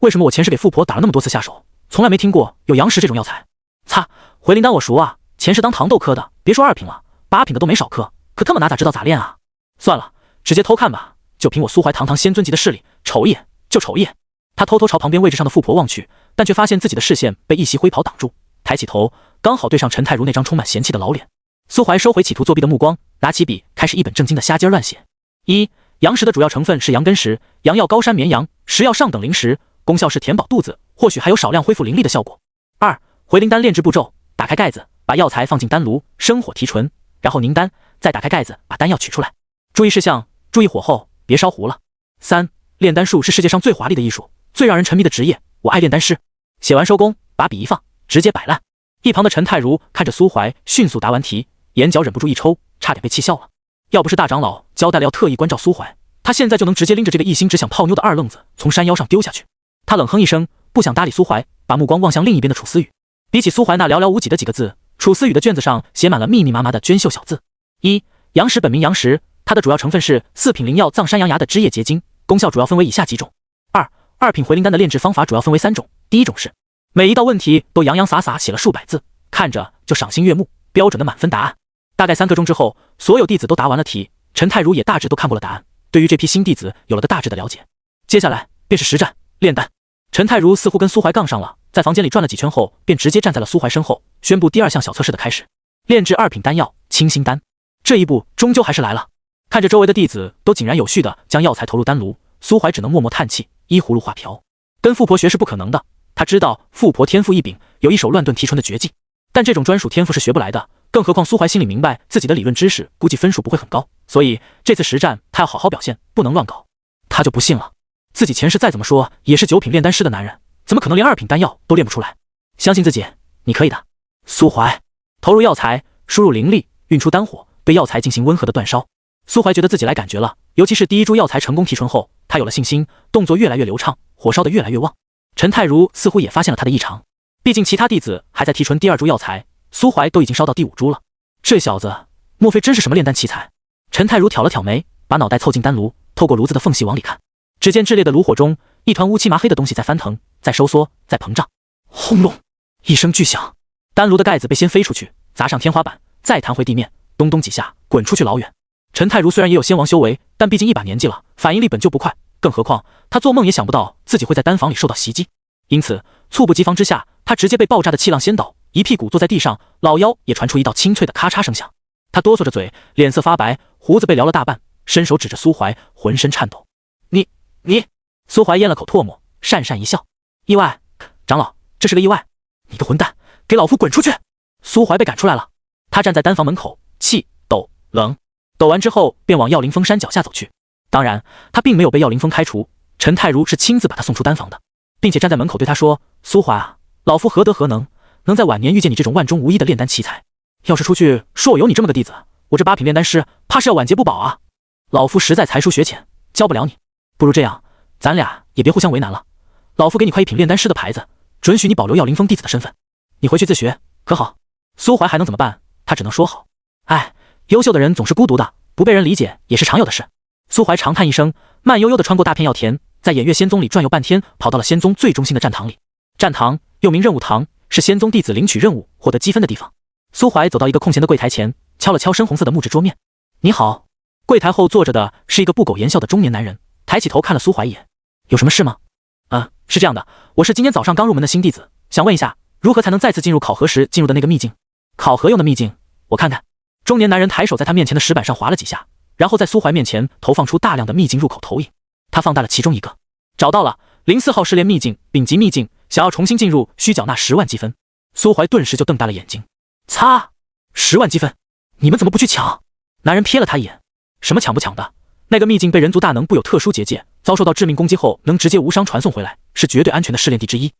为什么我前世给富婆打了那么多次下手，从来没听过有阳石这种药材？擦，回灵丹我熟啊，前世当糖豆磕的，别说2品了，8品的都没少磕，可他们哪知道咋炼啊？算了，直接偷看吧，就凭我苏怀堂堂仙尊级的势力，瞅一眼就瞅一眼。他偷偷朝旁边位置上的富婆望去，但却发现自己的视线被一袭灰袍挡住，抬起头刚好对上陈太如那张充满嫌弃的老脸。苏怀收回企图作弊的目光，拿起笔开始一本正经的瞎鸡乱写。阳石的主要成分是阳根石，阳药高山绵阳，食药上等灵石，功效是填饱肚子，或许还有少量恢复灵力的效果。2回灵丹炼制步骤，打开盖子，把药材放进丹炉，生火提纯，然后凝丹，再打开盖子把丹药取出来。注意事项，注意火候，别烧糊了。3炼丹术是世界上最华丽的艺术，最让人沉迷的职业，我爱炼丹师。写完收工，把笔一放，直接摆烂。一旁的陈太如看着苏怀迅速答完题，眼角忍不住一抽，差点被气笑了。要不是大长老交代了要特意关照苏怀，他现在就能直接拎着这个一心只想泡妞的二愣子从山腰上丢下去。他冷哼一声，不想搭理苏怀，把目光望向另一边的楚思雨。比起苏怀那寥寥无几的几个字，楚思雨的卷子上写满了密密麻麻的娟秀小字。一、杨石本名杨石，它的主要成分是4品灵药藏山羊牙的枝叶结晶，功效主要分为以下几种。2品回灵丹的炼制方法主要分为3种，第一种是每一道问题都洋洋洒洒写了数百字，看着就赏心悦目，标准的满分答案。大概3刻钟之后，所有弟子都答完了题，陈太如也大致都看过了答案，对于这批新弟子有了个大致的了解。接下来便是实战炼丹。陈太如似乎跟苏怀杠上了，在房间里转了几圈后，便直接站在了苏怀身后，宣布第2项小测试的开始，炼制2品丹药清心丹。这一步终究还是来了。看着周围的弟子都井然有序地将药材投入丹炉，苏怀只能默默叹气，依葫芦画瓢。跟富婆学是不可能的，他知道富婆天赋异禀，有一手乱炖提纯的绝技，但这种专属天赋是学不来的。更何况苏怀心里明白自己的理论知识估计分数不会很高，所以这次实战他要好好表现，不能乱搞。他就不信了，自己前世再怎么说也是9品炼丹师的男人，怎么可能连2品丹药都炼不出来？相信自己，你可以的。苏怀投入药材，输入灵力，运出丹火，对药材进行温和的煅烧。苏怀觉得自己来感觉了，尤其是第1株药材成功提纯后，他有了信心，动作越来越流畅，火烧得越来越旺。陈太如似乎也发现了他的异常，毕竟其他弟子还在提纯第2株药材，苏怀都已经烧到第5株了。这小子莫非真是什么炼丹奇才？陈太如挑了挑眉，把脑袋凑近丹炉，透过炉子的缝隙往里看。只见炽烈的炉火中，一团乌漆麻黑的东西在翻腾，在收缩，在膨胀。轰隆一声巨响，丹炉的盖子被掀飞出去，砸上天花板，再弹回地面，咚咚几下滚出去老远。陈太如虽然也有仙王修为，但毕竟一把年纪了，反应力本就不快，更何况他做梦也想不到自己会在丹房里受到袭击，因此猝不及防之下，他直接被爆炸的气浪掀倒，一屁股坐在地上，老腰也传出一道清脆的咔嚓声响。他哆嗦着嘴，脸色发白，胡子被撩了大半，伸手指着苏怀，浑身颤抖。你苏怀咽了口唾沫，讪讪一笑。意外，长老，这是个意外。你个混蛋，给老夫滚出去！苏怀被赶出来了，他站在丹房门口，气抖冷。抖完之后便往耀凌风山脚下走去。当然他并没有被耀凌风开除，陈太如是亲自把他送出丹房的，并且站在门口对他说，苏怀啊，老夫何德何能在晚年遇见你这种万中无一的炼丹奇才，要是出去说我有你这么个弟子，我这8品炼丹师怕是要晚节不保啊。老夫实在才疏学浅，教不了你，不如这样，咱俩也别互相为难了，老夫给你块1品炼丹师的牌子，准许你保留耀凌风弟子的身份，你回去自学可好？苏怀还能怎么办？他只能说好。哎，优秀的人总是孤独的，不被人理解也是常有的事。苏怀长叹一声，慢悠悠地穿过大片药田，在偃月仙宗里转悠半天，跑到了仙宗最中心的战堂里。战堂又名任务堂，是仙宗弟子领取任务获得积分的地方。苏怀走到一个空闲的柜台前，敲了敲深红色的木质桌面。你好。柜台后坐着的是一个不苟言笑的中年男人，抬起头看了苏怀一眼。有什么事吗？是这样的，我是今天早上刚入门的新弟子，想问一下，如何才能再次进入考核时进入的那个秘境？考核用的秘境，我看看。中年男人抬手在他面前的石板上划了几下，然后在苏怀面前投放出大量的秘境入口投影。他放大了其中一个，找到了04号试炼秘境，丙级秘境，想要重新进入需缴纳10万积分。苏怀顿时就瞪大了眼睛，擦，10万积分，你们怎么不去抢？男人瞥了他一眼，什么抢不抢的？那个秘境被人族大能布有特殊结界，遭受到致命攻击后能直接无伤传送回来，是绝对安全的试炼地之一。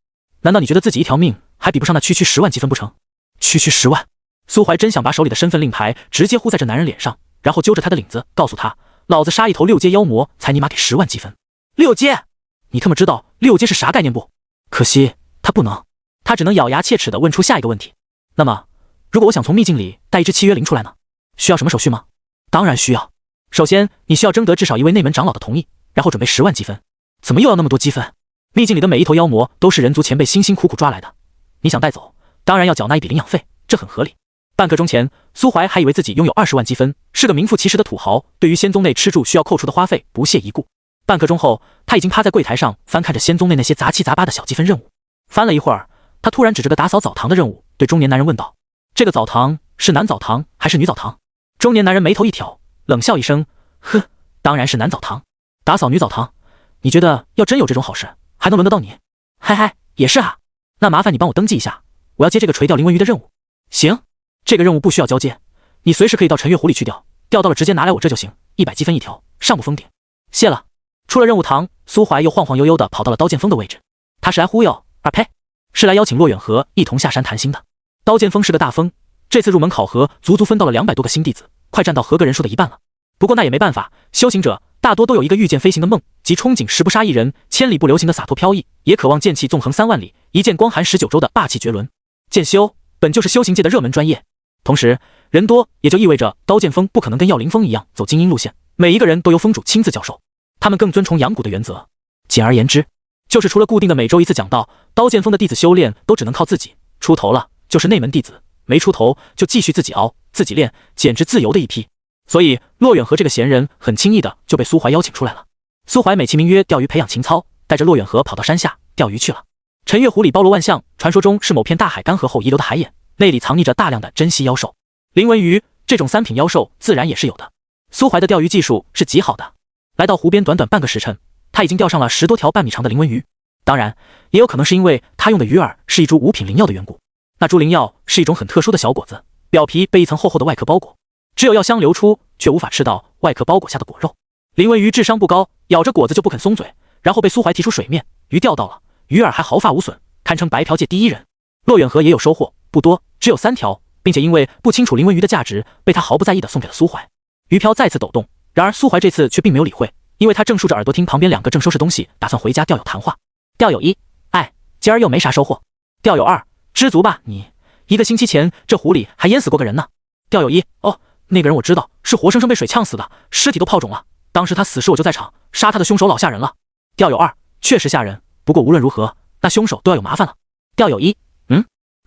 难道你觉得自己一条命还比不上那区10万积分不成？区10万。苏怀真想把手里的身份令牌直接呼在这男人脸上，然后揪着他的领子告诉他，老子杀一头6阶妖魔才尼玛给10万积分。6阶？你他妈知道6阶是啥概念不？可惜他不能，他只能咬牙切齿地问出下一个问题。那么如果我想从秘境里带一只契约灵出来呢？需要什么手续吗？当然需要。首先你需要征得至少1位内门长老的同意，然后准备10万积分。怎么又要那么多积分？秘境里的每一头妖魔都是人族前辈辛辛苦苦抓来的，你想带走，当然要缴纳一笔领养费，这很合理。半刻钟前，苏怀还以为自己拥有20万积分，是个名副其实的土豪，对于仙宗内吃住需要扣除的花费不屑一顾。半刻钟后，他已经趴在柜台上翻看着仙宗内那些杂七杂八的小积分任务。翻了一会儿，他突然指着个打扫澡堂的任务，对中年男人问道：“这个澡堂是男澡堂还是女澡堂？”中年男人眉头一挑，冷笑一声：“哼，当然是男澡堂。打扫女澡堂，你觉得要真有这种好事，还能轮得到你？嗨嗨，也是啊。那麻烦你帮我登记一下，我要接这个垂钓灵纹鱼的任务。”行。这个任务不需要交接，你随时可以到陈月湖里去钓，钓到了直接拿来我这就行，100积分一条，上不封顶。谢了。出了任务堂，苏怀又晃晃悠悠地跑到了刀剑锋的位置。他是来忽悠，呸，是来邀请骆远河一同下山谈心的。刀剑锋是个大风，这次入门考核足足分到了200多个新弟子，快占到合格人数的一半了。不过那也没办法，修行者大多都有一个御剑飞行的梦，即憧憬时不杀一人，千里不留行的洒脱飘逸，也渴望剑气纵横3万里，一剑光寒19州的霸气绝伦。剑修本就是修行界的热门专业，同时人多也就意味着刀剑锋不可能跟耀灵锋一样走精英路线，每一个人都由锋主亲自教授，他们更遵从养蛊的原则。简而言之，就是除了固定的每周一次讲道，刀剑锋的弟子修炼都只能靠自己，出头了就是内门弟子，没出头就继续自己熬自己练，简直自由的一批。所以骆远河这个闲人很轻易的就被苏怀邀请出来了。苏怀美其名曰钓鱼培养情操，带着骆远河跑到山下钓鱼去了。陈月湖里包罗万象，传说中是某片大海干涸后遗留的海眼，内里藏匿着大量的珍稀妖兽。林文鱼这种3品妖兽自然也是有的。苏怀的钓鱼技术是极好的，来到湖边短短半个时辰，他已经钓上了10多条半米长的灵纹鱼。当然也有可能是因为他用的鱼饵是一株5品灵药的缘故。那株灵药是一种很特殊的小果子，表皮被一层厚厚的外壳包裹，只有药香流出，却无法吃到外壳包裹下的果肉。林文鱼智商不高，咬着果子就不肯松嘴，然后被苏怀提出水面，鱼钓到了，鱼饵还毫发无损，堪称白嫖界第一人。骆远河也有收获，不多，只有3条，并且因为不清楚林文鱼的价值，被他毫不在意地送给了苏怀。鱼漂再次抖动，然而苏怀这次却并没有理会，因为他正竖着耳朵听旁边2个正收拾东西打算回家钓友谈话。钓友1：哎，今儿又没啥收获。钓友2：知足吧你，1个星期前这湖里还淹死过个人呢。钓友1：哦，那个人我知道，是活生生被水呛死的，尸体都泡肿了，当时他死时我就在场，杀他的凶手老吓人了。钓友2：确实吓人，不过无论如何那凶手都要有麻烦了。钓友1：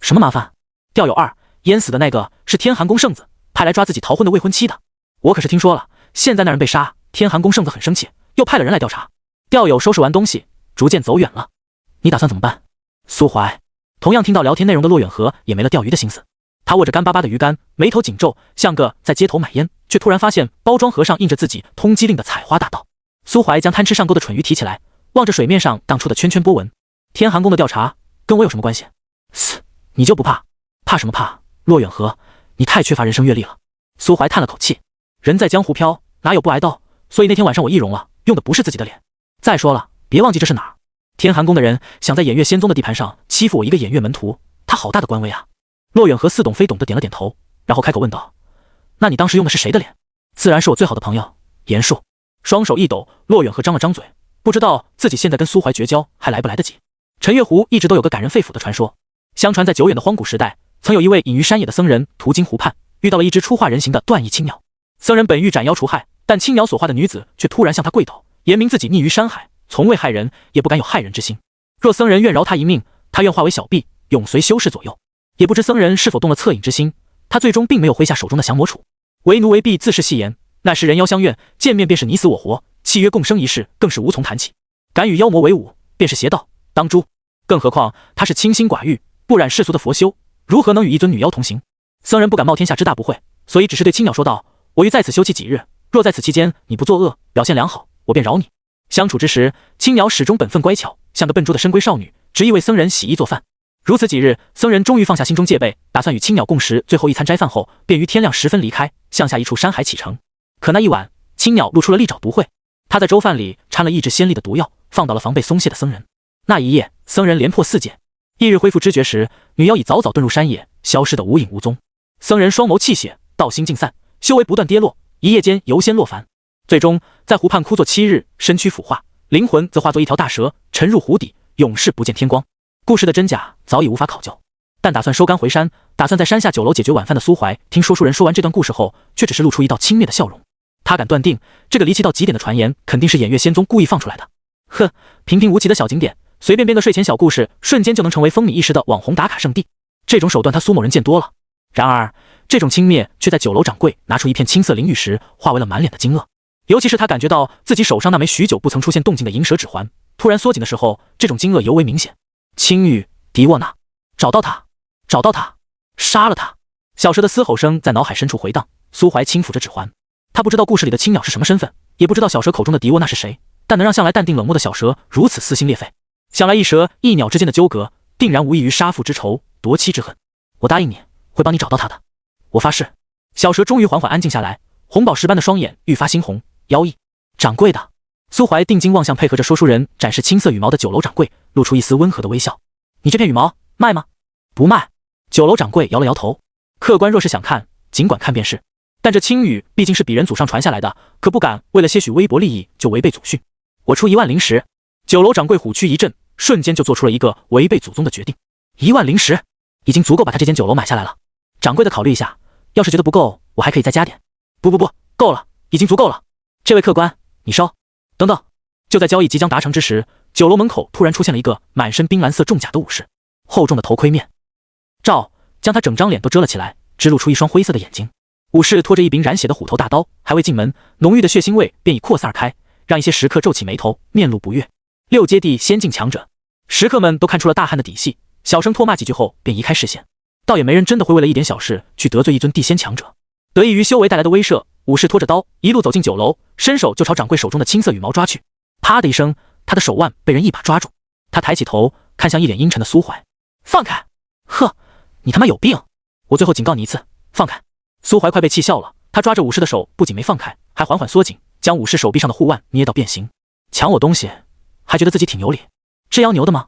什么麻烦？钓友2：淹死的那个是天寒宫圣子，派来抓自己逃婚的未婚妻的。我可是听说了，现在那人被杀，天寒宫圣子很生气，又派了人来调查。钓友收拾完东西逐渐走远了。你打算怎么办？苏怀同样听到聊天内容的骆远河也没了钓鱼的心思，他握着干巴巴的鱼竿，眉头紧皱，像个在街头买烟却突然发现包装盒上印着自己通缉令的采花大盗。苏怀将贪吃上钩的蠢鱼提起来，望着水面上荡出的圈圈波纹。天寒宫的调查跟我有什么关系？你就不怕？怕什么怕？骆远河，你太缺乏人生阅历了。苏怀叹了口气，人在江湖飘，哪有不挨刀？所以那天晚上我易容了，用的不是自己的脸。再说了，别忘记这是哪儿。天寒宫的人想在偃月仙宗的地盘上欺负我一个偃月门徒，他好大的官威啊！骆远河似懂非懂的点了点头，然后开口问道：那你当时用的是谁的脸？自然是我最好的朋友严树。双手一抖，骆远河张了张嘴，不知道自己现在跟苏怀绝交还来不来得及。陈月湖一直都有个感人肺腑的传说，相传在久远的荒古时代，曾有一位隐于山野的僧人途经湖畔，遇到了一只初化人形的断翼青鸟。僧人本欲斩妖除害，但青鸟所化的女子却突然向他跪倒，言明自己溺于山海，从未害人，也不敢有害人之心。若僧人愿饶他一命，他愿化为小婢，永随修士左右。也不知僧人是否动了恻隐之心，他最终并没有挥下手中的降魔杵。为奴为婢自是戏言，那时人妖相怨，见面便是你死我活，契约共生一世更是无从谈起。敢与妖魔为伍，便是邪道，当诛。更何况他是清心寡欲，不染世俗的佛修，如何能与一尊女妖同行？僧人不敢冒天下之大不讳，所以只是对青鸟说道：我欲在此休憩几日，若在此期间你不作恶，表现良好，我便饶你。相处之时，青鸟始终本分乖巧，像个笨拙的深闺少女，执意为僧人洗衣做饭。如此几日，僧人终于放下心中戒备，打算与青鸟共食最后一餐斋饭后，便于天亮时分离开，向下一处山海启程。可那一晚，青鸟露出了利爪毒会，他在粥饭里掺了抑制仙力的毒药，放到了防备松懈的僧人。那一夜，僧人连破4戒。翌日恢复知觉时，女妖已早早遁入山野，消失得无影无踪。僧人双眸泣血，道心尽散，修为不断跌落，一夜间游仙落凡，最终在湖畔枯坐7日，身躯腐化，灵魂则化作一条大蛇，沉入湖底，永世不见天光。故事的真假早已无法考究，但打算收竿回山，打算在山下酒楼解决晚饭的苏怀，听说书人说完这段故事后，却只是露出一道轻蔑的笑容。他敢断定，这个离奇到极点的传言，肯定是偃月仙宗故意放出来的。哼，平平无奇的小景点，随便编个睡前小故事，瞬间就能成为风靡一时的网红打卡圣地。这种手段他苏某人见多了。然而，这种轻蔑却在酒楼掌柜拿出一片青色灵玉时，化为了满脸的惊愕。尤其是他感觉到自己手上那枚许久不曾出现动静的银蛇指环突然缩紧的时候，这种惊愕尤为明显。青玉迪沃娜，找到他，找到他，杀了他！小蛇的嘶吼声在脑海深处回荡。苏怀轻抚着指环，他不知道故事里的青鸟是什么身份，也不知道小蛇口中的迪沃娜是谁，但能让向来淡定冷漠的小蛇如此撕心裂肺，想来一蛇一鸟之间的纠葛，定然无异于杀父之仇，夺妻之恨。我答应你，会帮你找到他的，我发誓。小蛇终于缓缓安静下来，红宝石般的双眼愈发猩红。妖异，掌柜的。苏怀定睛望向配合着说书人展示青色羽毛的酒楼掌柜，露出一丝温和的微笑。你这片羽毛卖吗？不卖。酒楼掌柜摇了摇头。客官若是想看，尽管看便是。但这青羽毕竟是鄙人祖上传下来的，可不敢为了些许微薄利益就违背祖训。我出1万灵石。酒楼掌柜虎躯一震，瞬间就做出了一个违背祖宗的决定。1万灵石已经足够把他这间酒楼买下来了。掌柜的考虑一下，要是觉得不够，我还可以再加点。不，够了，已经足够了。这位客官，你收。等等，就在交易即将达成之时，酒楼门口突然出现了一个满身冰蓝色重甲的武士，厚重的头盔面罩将他整张脸都遮了起来，只露出一双灰色的眼睛。武士拖着一柄染血的虎头大刀，还未进门，浓郁的血腥味便已扩散而开，让一些食客皱起眉头，面露不悦。6阶地先进强者，食客们都看出了大汉的底细，小声唾骂几句后便移开视线。倒也没人真的会为了一点小事去得罪一尊地仙强者。得益于修为带来的威慑，武士拖着刀一路走进酒楼，伸手就朝掌柜手中的青色羽毛抓去。啪的一声，他的手腕被人一把抓住。他抬起头，看向一脸阴沉的苏怀：“放开！呵，你他妈有病！我最后警告你一次，放开！”苏怀快被气笑了，他抓着武士的手不仅没放开，还缓缓缩紧，将武士手臂上的护腕捏到变形。抢我东西，还觉得自己挺有理，这妖牛的吗？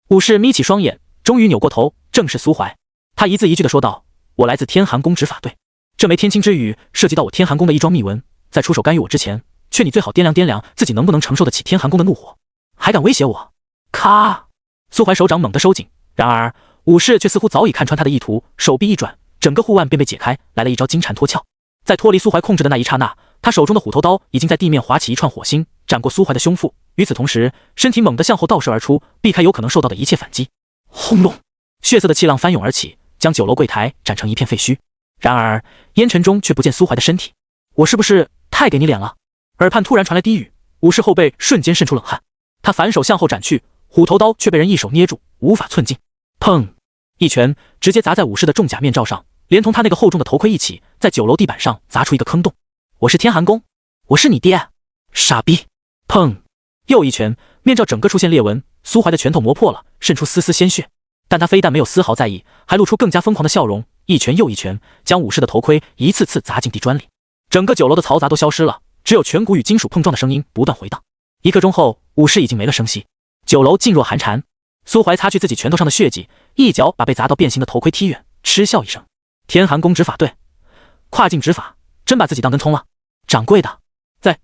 武士眯起双眼，终于扭过头，正视苏怀。他一字一句地说道：“我来自天寒宫执法队，这枚天青之语涉及到我天寒宫的一桩秘闻，在出手干预我之前，劝你最好掂量掂量自己能不能承受得起天寒宫的怒火，还敢威胁我！”咔！苏怀手掌猛地收紧，然而武士却似乎早已看穿他的意图，手臂一转，整个护腕便被解开，来了一招金蝉脱壳。在脱离苏怀控制的那一刹那，他手中的虎头刀已经在地面划起一串火星，斩过苏怀的胸腹。与此同时，身体猛地向后倒射而出，避开有可能受到的一切反击。轰隆！血色的气浪翻涌而起，将酒楼柜台斩成一片废墟。然而烟尘中却不见苏怀的身体。我是不是太给你脸了？耳畔突然传来低语，武士后背瞬间渗出冷汗。他反手向后斩去，虎头刀却被人一手捏住，无法寸进。砰！一拳直接砸在武士的重甲面罩上，连同他那个厚重的头盔一起，在酒楼地板上砸出一个坑洞。我是天寒宫，我是你爹！傻逼！砰！又一拳，面罩整个出现裂纹，苏怀的拳头磨破了，渗出丝丝鲜血。但他非但没有丝毫在意，还露出更加疯狂的笑容，一拳又一拳，将武士的头盔一次次砸进地砖里。整个酒楼的嘈杂都消失了，只有拳骨与金属碰撞的声音不断回荡。1刻钟后，武士已经没了声息，酒楼噤若寒蝉。苏怀擦去自己拳头上的血迹，一脚把被砸到变形的头盔踢远，嗤笑一声：“天寒宫执法队，跨境执法，真把自己当根葱了？”掌柜的，在。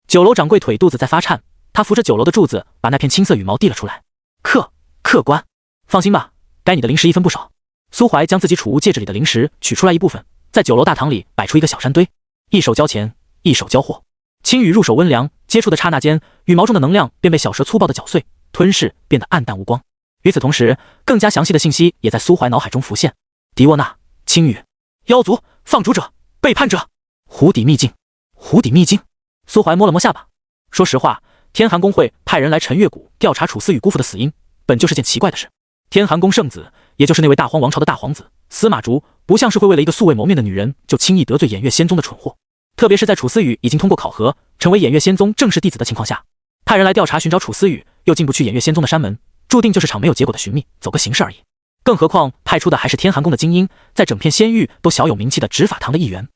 酒楼掌柜腿肚子在发颤，他扶着酒楼的柱子，把那片青色羽毛递了出来。客官，放心吧，该你的灵石一分不少。苏怀将自己储物戒指里的灵石取出来一部分，在酒楼大堂里摆出一个小山堆，一手交钱，一手交货。青羽入手温凉，接触的刹那间，羽毛中的能量便被小蛇粗暴的搅碎、吞噬，变得暗淡无光。与此同时，更加详细的信息也在苏怀脑海中浮现：狄沃纳、青羽、妖族、放逐者、背叛者、湖底秘境。苏怀摸了摸下巴，说实话，天寒宫会派人来陈月谷调查楚思雨姑父的死因，本就是件奇怪的事。天寒宫圣子，也就是那位大荒王朝的大皇子司马竹，不像是会为了一个素未谋面的女人就轻易得罪偃月仙宗的蠢货。特别是在楚思雨已经通过考核，成为偃月仙宗正式弟子的情况下，派人来调查寻找楚思雨，又进不去偃月仙宗的山门，注定就是场没有结果的寻觅，走个形式而已。更何况派出的还是天寒宫的精英，在整片仙域都小有名气的执法堂的一员。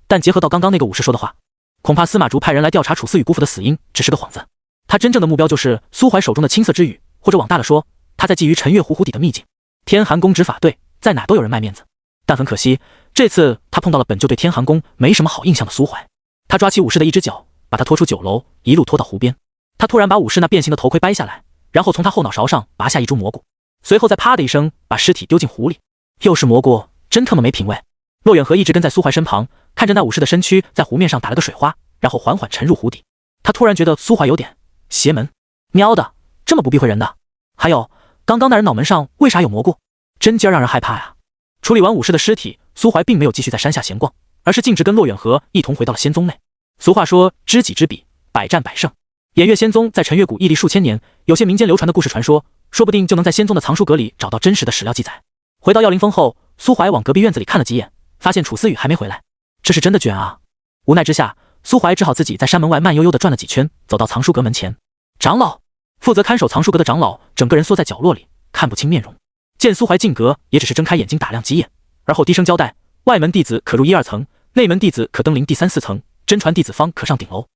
但结合到刚刚那个武士说的话，恐怕司马竹派人来调查楚思雨姑父的死因只是个幌子，他真正的目标就是苏怀手中的青色之羽，或者往大了说，他在觊觎陈月湖湖底的秘境。天寒宫执法队在哪都有人卖面子，但很可惜，这次他碰到了本就对天寒宫没什么好印象的苏怀。他抓起武士的一只脚，把他拖出酒楼，一路拖到湖边。他突然把武士那变形的头盔掰下来，然后从他后脑勺上拔下一株蘑菇，随后再啪的一声把尸体丢进湖里。又是蘑菇，真他妈没品味。骆远河一直跟在苏怀身旁，看着那武士的身躯在湖面上打了个水花，然后缓缓沉入湖底。他突然觉得苏怀有点邪门，喵的，这么不避讳人的。还有，刚刚那人脑门上为啥有蘑菇？真劲儿让人害怕呀！处理完武士的尸体，苏怀并没有继续在山下闲逛，而是径直跟骆远河一同回到了仙宗内。俗话说，知己知彼，百战百胜。偃月仙宗在陈月谷屹立数千年，有些民间流传的故事传说，说不定就能在仙宗的藏书阁里找到真实的史料记载。回到药灵峰后，苏怀往隔壁院子里看了几眼，发现楚思雨还没回来，这是真的卷啊！无奈之下，苏怀只好自己在山门外慢悠悠地转了几圈，走到藏书阁门前。长老，负责看守藏书阁的长老整个人缩在角落里，看不清面容。见苏怀进阁，也只是睁开眼睛打量几眼，而后低声交代：外门弟子可入1、2层，内门弟子可登临第3、4层，真传弟子方可上顶楼。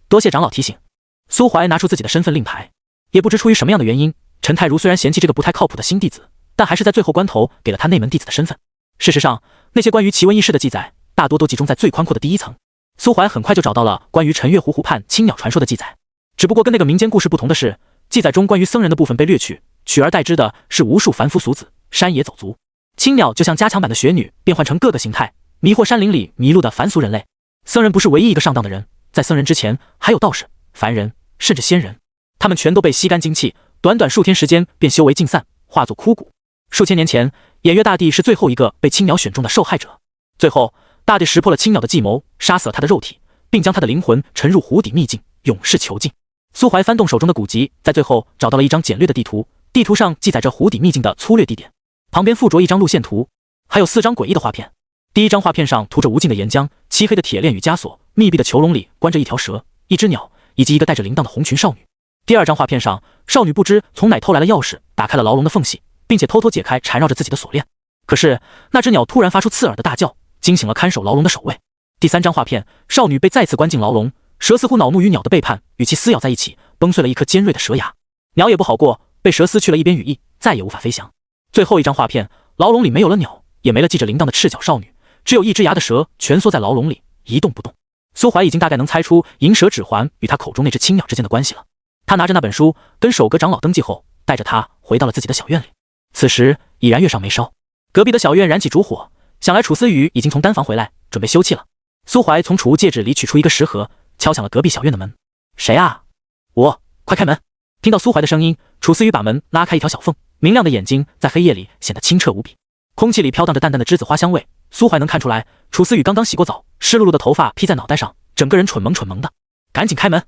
多谢长老提醒。苏怀拿出自己的身份令牌，也不知出于什么样的原因，陈太如虽然嫌弃这个不太靠谱的新弟子，但还是在最后关头给了他内门弟子的身份。事实上，那些关于奇闻异事的记载，大多都集中在最宽阔的第一层。苏怀很快就找到了关于陈月湖湖畔青鸟传说的记载，只不过跟那个民间故事不同的是，记载中关于僧人的部分被略去，取而代之的是无数凡夫俗子、山野走卒。青鸟就像加强版的雪女，变换成各个形态，迷惑山林里迷路的凡俗人类。僧人不是唯一一个上当的人，在僧人之前还有道士、凡人，甚至仙人，他们全都被吸干精气，短短数天时间便修为尽散，化作枯骨。数千年前，偃月大帝是最后一个被青鸟选中的受害者。最后，大帝识破了青鸟的计谋，杀死了他的肉体，并将他的灵魂沉入湖底秘境，永世囚禁。苏怀翻动手中的古籍，在最后找到了一张简略的地图，地图上记载着湖底秘境的粗略地点，旁边附着一张路线图，还有4张诡异的画片。第一张画片上涂着无尽的岩浆、漆黑的铁链与枷锁，密闭的囚笼里关着一条蛇、一只鸟以及一个带着铃铛的红裙少女。第二张画片上，少女不知从哪偷来了钥匙，打开了牢笼的缝隙，并且偷偷解开缠绕着自己的锁链。可是那只鸟突然发出刺耳的大叫，惊醒了看守牢笼的守卫。第三张画片，少女被再次关进牢笼，蛇似乎恼怒于鸟的背叛，与其撕咬在一起，崩碎了一颗尖锐的蛇牙。鸟也不好过，被蛇撕去了一边羽翼，再也无法飞翔。最后一张画片，牢笼里没有了鸟，也没了系着铃铛的赤脚少女，只有一只牙的蛇蜷缩在牢笼里，一动不动。苏怀已经大概能猜出银蛇指环与他口中那只青鸟之间的关系了。他拿着那本书，跟守阁长老登记后，带着他回到了自己的小院里。此时已然月上眉梢，隔壁的小院燃起烛火，想来楚思雨已经从丹房回来，准备休憩了。苏怀从储物戒指里取出一个食盒，敲响了隔壁小院的门。谁啊？我，快开门！听到苏怀的声音，楚思雨把门拉开一条小缝，明亮的眼睛在黑夜里显得清澈无比。空气里飘荡着淡淡的栀子花香味，苏怀能看出来，楚思雨刚刚洗过澡，湿漉漉的头发披在脑袋上，整个人蠢萌蠢萌的。赶紧开门！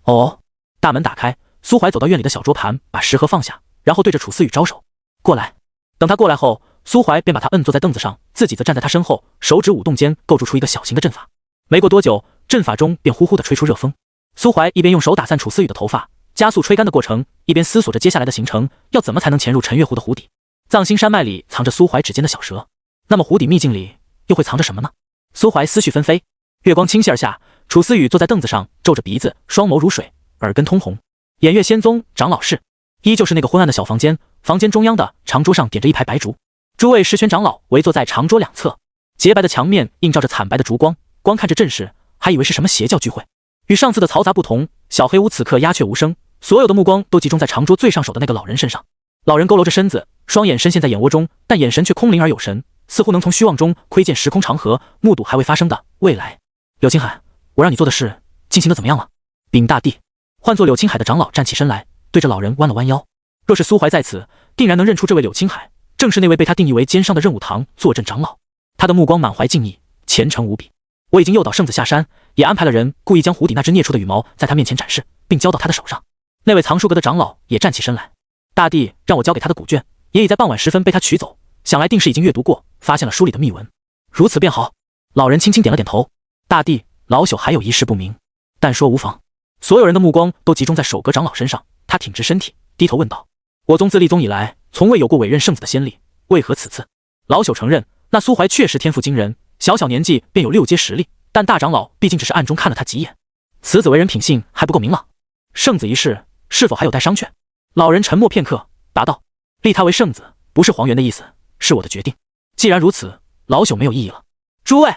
哦，大门打开，苏怀走到院里的小桌盘，把食盒放下，然后对着楚思雨招手：“过来。”等他过来后，苏怀便把他摁坐在凳子上，自己则站在他身后，手指舞动间构筑出一个小型的阵法。没过多久，阵法中便呼呼地吹出热风。苏怀一边用手打散楚思雨的头发，加速吹干的过程，一边思索着接下来的行程要怎么才能潜入陈月湖的湖底。藏心山脉里藏着苏怀指尖的小蛇，那么湖底秘境里又会藏着什么呢？苏怀思绪纷飞，月光倾泻而下，楚思雨坐在凳子上，皱着鼻子，双眸如水，耳根通红。偃月仙宗长老室，依旧是那个昏暗的小房间，房间中央的长桌上点着一排白烛，诸位十玄长老围坐在长桌两侧，洁白的墙面映照着惨白的烛光，光看这阵势，还以为是什么邪教聚会。与上次的嘈杂不同，小黑屋此刻鸦雀无声，所有的目光都集中在长桌最上手的那个老人身上。老人佝偻着身子，双眼深陷在眼窝中，但眼神却空灵而有神，似乎能从虚妄中窥见时空长河，目睹还未发生的未来。柳青海，我让你做的事进行的怎么样了？禀大帝。换作柳青海的长老站起身来，对着老人弯了弯腰。若是苏怀在此，定然能认出这位柳青海，正是那位被他定义为奸商的任武堂坐镇长老。他的目光满怀敬意，虔诚无比。我已经诱导圣子下山，也安排了人故意将湖底那只啮出的羽毛在他面前展示，并交到他的手上。那位藏书阁的长老也站起身来，大帝让我交给他的古卷，也已在傍晚时分被他取走，想来定是已经阅读过，发现了书里的秘文。如此便好。老人轻轻点了点头。大帝，老朽还有一事不明，但说无妨。所有人的目光都集中在守阁长老身上，他挺直身体，低头问道：我宗自立宗以来，从未有过委任圣子的先例，为何此次？老朽承认，那苏怀确实天赋惊人，小小年纪便有6阶实力，但大长老毕竟只是暗中看了他几眼，此子为人品性还不够明朗，圣子一事是否还有待商榷？老人沉默片刻，答道：立他为圣子，不是黄元的意思，是我的决定。既然如此，老朽没有异议了。诸位，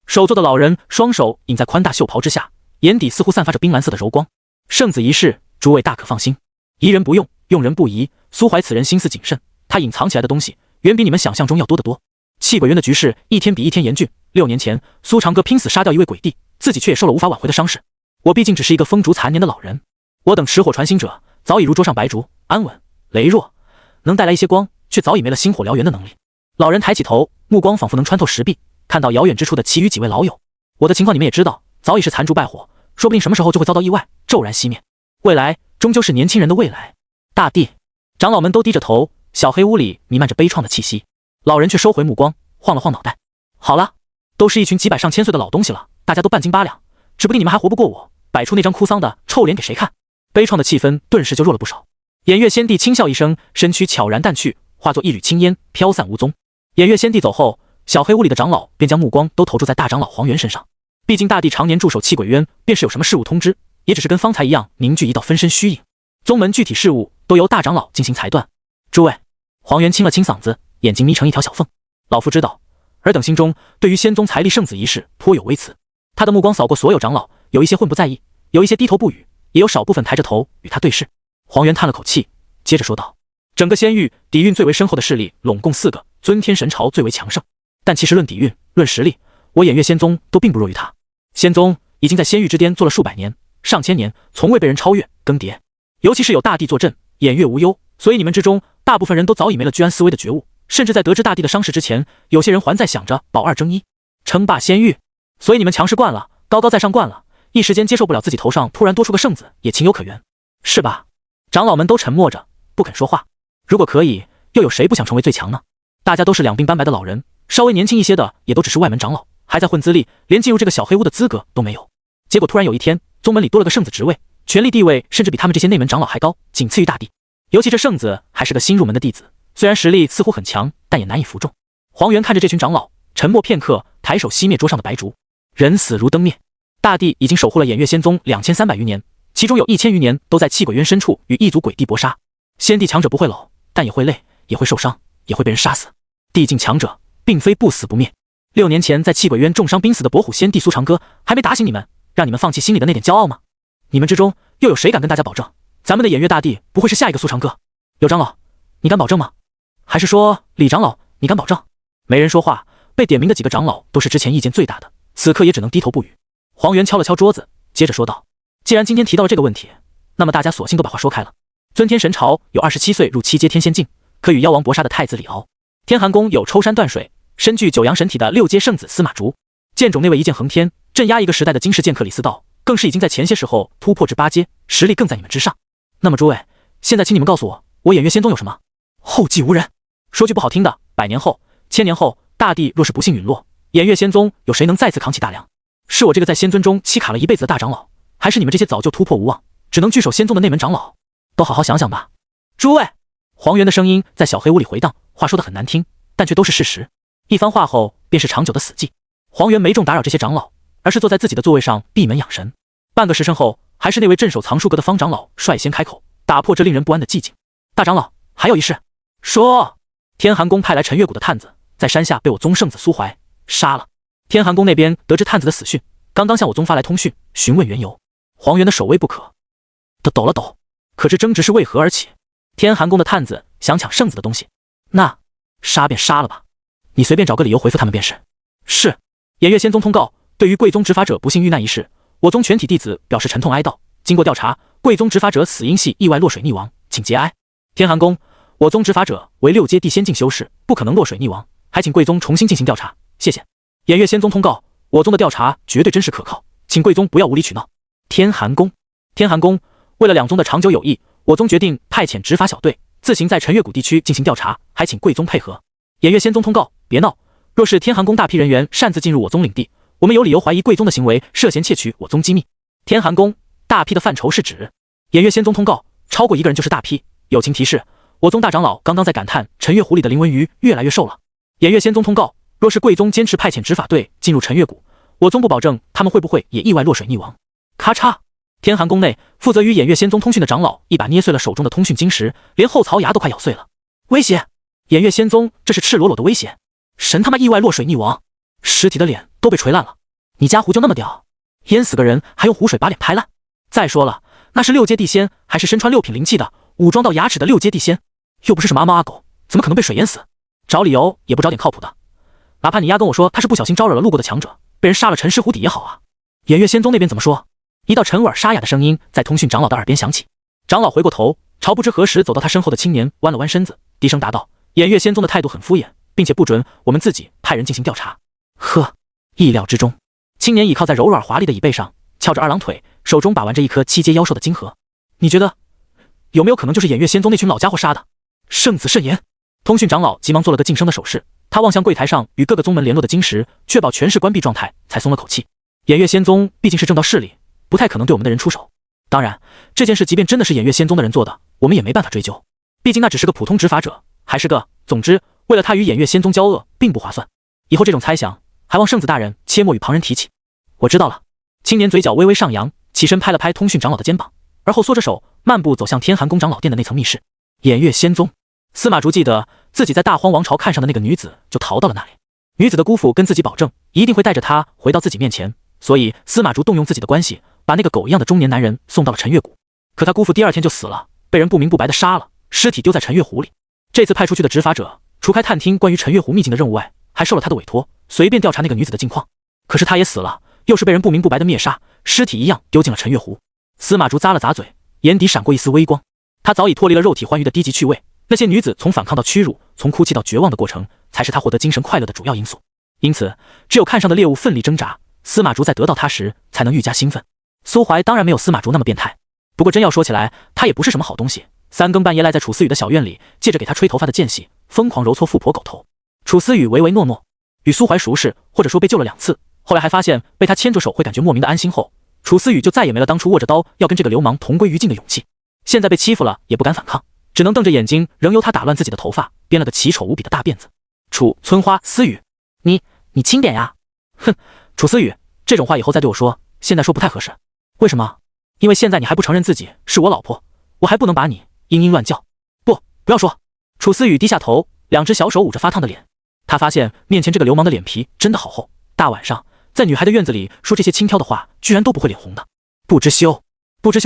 首座的老人双手隐在宽大袖袍之下，眼底似乎散发着冰蓝色的柔光。圣子一事，诸位大可放心，疑人不用，用人不疑。苏怀此人心思谨慎，他隐藏起来的东西远比你们想象中要多得多。气鬼渊的局势一天比一天严峻，6年前苏长歌拼死杀掉一位鬼帝，自己却也受了无法挽回的伤势。我毕竟只是一个风烛残年的老人，我等持火传心者早已如桌上白烛，安稳羸弱，能带来一些光，却早已没了星火燎原的能力。老人抬起头，目光仿佛能穿透石壁，看到遥远之处的其余几位老友。我的情况你们也知道，早已是残烛败火，说不定什么时候就会遭到意外，骤然熄灭。未来终究是年轻人的未来。大帝，长老们都低着头，小黑屋里弥漫着悲怆的气息。老人却收回目光，晃了晃脑袋。好了，都是一群几百上千岁的老东西了，大家都半斤八两，指不定你们还活不过我，摆出那张哭丧的臭脸给谁看？悲怆的气氛顿时就弱了不少。偃月仙帝轻笑一声，身躯悄然淡去，化作一缕青烟，飘散无踪。偃月仙帝走后，小黑屋里的长老便将目光都投注在大长老黄元身上。毕竟大帝常年驻守气鬼渊，便是有什么事务通知，也只是跟方才一样凝聚一道分身虚影。宗门具体事务都由大长老进行裁断。诸位，黄元清了清嗓子，眼睛眯成一条小缝。老夫知道，尔等心中对于仙宗财力圣子一事颇有微词。他的目光扫过所有长老，有一些混不在意，有一些低头不语，也有少部分抬着头与他对视。黄元叹了口气，接着说道：整个仙域底蕴最为深厚的势力拢共4个，尊天神朝最为强盛，但其实论底蕴论实力，我偃月仙宗都并不弱于他。仙宗已经在仙域之巅做了数百年上千年，从未被人超越更迭，尤其是有大地坐镇，偃月无忧，所以你们之中大部分人都早已没了居安思危的觉悟，甚至在得知大地的伤势之前，有些人还在想着保2争1，称霸仙域。所以你们强势惯了，高高在上惯了，一时间接受不了自己头上突然多出个圣子，也情有可原，是吧？长老们都沉默着不肯说话。如果可以，又有谁不想成为最强呢？大家都是两鬓斑白的老人，稍微年轻一些的也都只是外门长老，还在混资历，连进入这个小黑屋的资格都没有。结果突然有一天，宗门里多了个圣子职位，权力地位甚至比他们这些内门长老还高，仅次于大帝。尤其这圣子还是个新入门的弟子，虽然实力似乎很强，但也难以服众。黄元看着这群长老，沉默片刻，抬手熄灭桌上的白烛。人死如灯灭，大帝已经守护了偃月仙宗2300余年，其中有1000余年都在气鬼渊深处与一族鬼帝搏杀。仙帝强者不会老，但也会累，也会受伤，也会被人杀死。帝境强者并非不死不灭。6年前在气鬼渊重伤濒死的跛虎仙帝苏长歌还没打醒你们，让你们放弃心里的那点骄傲吗？你们之中又有谁敢跟大家保证，咱们的偃月大帝不会是下一个苏长歌？有长老，你敢保证吗？还是说李长老，你敢保证？没人说话，被点名的几个长老都是之前意见最大的，此刻也只能低头不语。黄元敲了敲桌子，接着说道：既然今天提到了这个问题，那么大家索性都把话说开了。尊天神朝有27岁入7阶天仙境，可与妖王搏杀的太子李敖；天寒宫有抽山断水，身具9阳神体的6阶圣子司马烛；剑种那位一剑横天，镇压一个时代的金世剑客李思道，更是已经在前些时候突破至8阶，实力更在你们之上。那么诸位，现在请你们告诉我，我偃月仙宗有什么？后继无人。说句不好听的，100年后、1000年后，大帝若是不幸陨落，偃月仙宗有谁能再次扛起大梁？是我这个在仙尊中欺卡了一辈子的大长老，还是你们这些早就突破无望，只能据守仙宗的内门长老？都好好想想吧。诸位，黄元的声音在小黑屋里回荡，话说得很难听，但却都是事实。一番话后，便是长久的死寂。黄元没重打扰这些长老，而是坐在自己的座位上闭门养神。半个时辰后，还是那位镇守藏书阁的方长老率先开口，打破这令人不安的寂静。大长老，还有一事。说，天寒宫派来陈月谷的探子，在山下被我宗圣子苏怀杀了。天寒宫那边得知探子的死讯，刚刚向我宗发来通讯，询问缘由。黄元的手微不可的抖了抖，可知争执是为何而起？天寒宫的探子想抢圣子的东西，那杀便杀了吧，你随便找个理由回复他们便是。是。偃月仙宗通告，对于贵宗执法者不幸遇难一事，我宗全体弟子表示沉痛哀悼。经过调查，贵宗执法者死因系意外落水溺亡，请节哀。天寒宫，我宗执法者为6阶地仙境修士，不可能落水溺亡，还请贵宗重新进行调查，谢谢。偃月仙宗通告，我宗的调查绝对真实可靠，请贵宗不要无理取闹。天寒宫，为了两宗的长久友谊，我宗决定派遣执法小队自行在陈月谷地区进行调查，还请贵宗配合。偃月仙宗通告，别闹，若是天寒宫大批人员擅自进入我宗领地，我们有理由怀疑贵宗的行为涉嫌窃取我宗机密。天寒宫大批的范畴是指偃月仙宗通告，超过1个人就是大批。友情提示，我宗大长老刚刚在感叹陈月湖里的林文鱼越来越瘦了。偃月仙宗通告，若是贵宗坚持派遣执法队进入陈月谷，我宗不保证他们会不会也意外落水溺亡。咔嚓，天寒宫内负责与偃月仙宗通讯的长老一把捏碎了手中的通讯晶石，连后槽牙都快咬碎了。威胁！偃月仙宗这是赤裸裸的威胁！神他妈意外落水溺亡，尸体的脸都被锤烂了。你家湖就那么屌，淹死个人还用湖水把脸拍烂？再说了，那是6阶地仙，还是身穿6品灵器的，武装到牙齿的6阶地仙，又不是什么阿猫阿狗，怎么可能被水淹死？找理由也不找点靠谱的，哪怕你丫跟我说他是不小心招惹了路过的强者，被人杀了沉尸湖底也好啊。偃月仙宗那边怎么说？一道沉稳沙哑的声音在通讯长老的耳边响起。长老回过头，朝不知何时走到他身后的青年弯了弯身子，低声答道：偃月仙宗的态度很敷衍，并且不准我们自己派人进行调查。呵，意料之中。青年倚靠在柔软华丽的椅背上，翘着二郎腿，手中把玩着一颗7阶妖兽的金盒。你觉得有没有可能就是偃月仙宗那群老家伙杀的？圣子慎言。通讯长老急忙做了个噤声的手势，他望向柜台上与各个宗门联络的晶石，确保全是关闭状态，才松了口气。偃月仙宗毕竟是正道势力，不太可能对我们的人出手。当然，这件事即便真的是偃月仙宗的人做的，我们也没办法追究，毕竟那只是个普通执法者，还是个……总之，为了他与偃月仙宗交恶，并不划算。以后这种猜想，还望圣子大人切莫与旁人提起。我知道了。青年嘴角微微上扬，起身拍了拍通讯长老的肩膀，而后缩着手，漫步走向天寒宫长老殿的那层密室。偃月仙宗，司马竹记得自己在大荒王朝看上的那个女子就逃到了那里。女子的姑父跟自己保证，一定会带着她回到自己面前，所以司马竹动用自己的关系，把那个狗一样的中年男人送到了陈月谷。可他姑父第二天就死了，被人不明不白的杀了，尸体丢在陈月湖里。这次派出去的执法者，除开探听关于陈月湖秘境的任务外，还受了他的委托，随便调查那个女子的近况。可是他也死了，又是被人不明不白的灭杀，尸体一样丢进了陈月湖。司马竹咂了咂嘴，眼底闪过一丝微光。他早已脱离了肉体欢愉的低级趣味，那些女子从反抗到屈辱，从哭泣到绝望的过程，才是他获得精神快乐的主要因素。因此，只有看上的猎物奋力挣扎，司马竹在得到他时才能愈加兴奋。苏怀当然没有司马竹那么变态，不过真要说起来，他也不是什么好东西。三更半夜赖在楚思雨的小院里，借着给他吹头发的间隙，疯狂揉搓富婆狗头。楚思雨唯唯诺诺，与苏怀熟识，或者说被救了2次，后来还发现被他牵着手会感觉莫名的安心后，楚思雨就再也没了当初握着刀要跟这个流氓同归于尽的勇气。现在被欺负了也不敢反抗，只能瞪着眼睛仍由他打乱自己的头发，编了个奇丑无比的大辫子。楚村花思雨，你轻点呀！哼，楚思雨，这种话以后再对我说，现在说不太合适。为什么？因为现在你还不承认自己是我老婆，我还不能把你嘤嘤乱叫。不要说。楚思雨低下头，2只小手捂着发烫的脸。他发现面前这个流氓的脸皮真的好厚，大晚上在女孩的院子里说这些轻佻的话，居然都不会脸红的。不知羞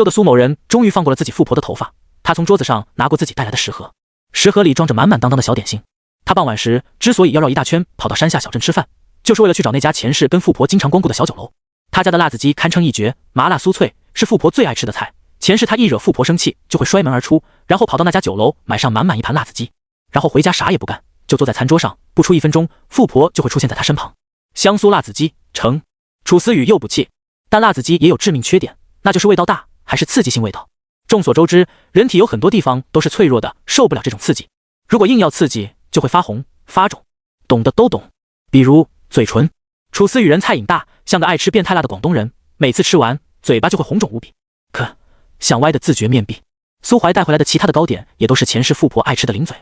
的苏某人终于放过了自己富婆的头发。他从桌子上拿过自己带来的食盒，食盒里装着满满当当的小点心。他傍晚时之所以要绕一大圈跑到山下小镇吃饭，就是为了去找那家前世跟富婆经常光顾的小酒楼。他家的辣子鸡堪称一绝，麻辣酥脆，是富婆最爱吃的菜。前世他一惹富婆生气，就会摔门而出，然后跑到那家酒楼买上满满一盘辣子鸡，然后回家啥也不干，就坐在餐桌上，不出1分钟，富婆就会出现在他身旁。香酥辣子鸡成。楚思雨又不气，但辣子鸡也有致命缺点，那就是味道大，还是刺激性味道。众所周知，人体有很多地方都是脆弱的，受不了这种刺激。如果硬要刺激，就会发红发肿，懂的都懂。比如嘴唇。楚思雨人菜瘾大，像个爱吃变态辣的广东人，每次吃完嘴巴就会红肿无比。可想歪的自觉面壁。苏怀带回来的其他的糕点也都是前世富婆爱吃的零嘴。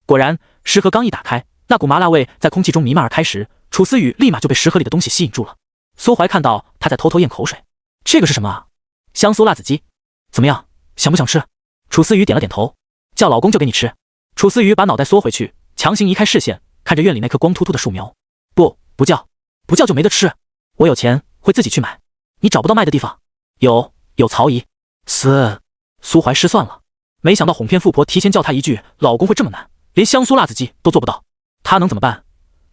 果然，食盒刚一打开，那股麻辣味在空气中弥漫而开时，楚思雨立马就被食盒里的东西吸引住了。苏怀看到他在偷偷咽口水，这个是什么啊？香酥辣子鸡，怎么样，想不想吃？楚思雨点了点头，叫老公就给你吃。楚思雨把脑袋缩回去，强行移开视线，看着院里那棵光秃秃的树苗。不叫就没得吃，我有钱会自己去买，你找不到卖的地方？有曹姨。苏怀失算了，没想到哄骗富婆提前叫他一句老公会这么难，连香酥辣子鸡都做不到，他能怎么办？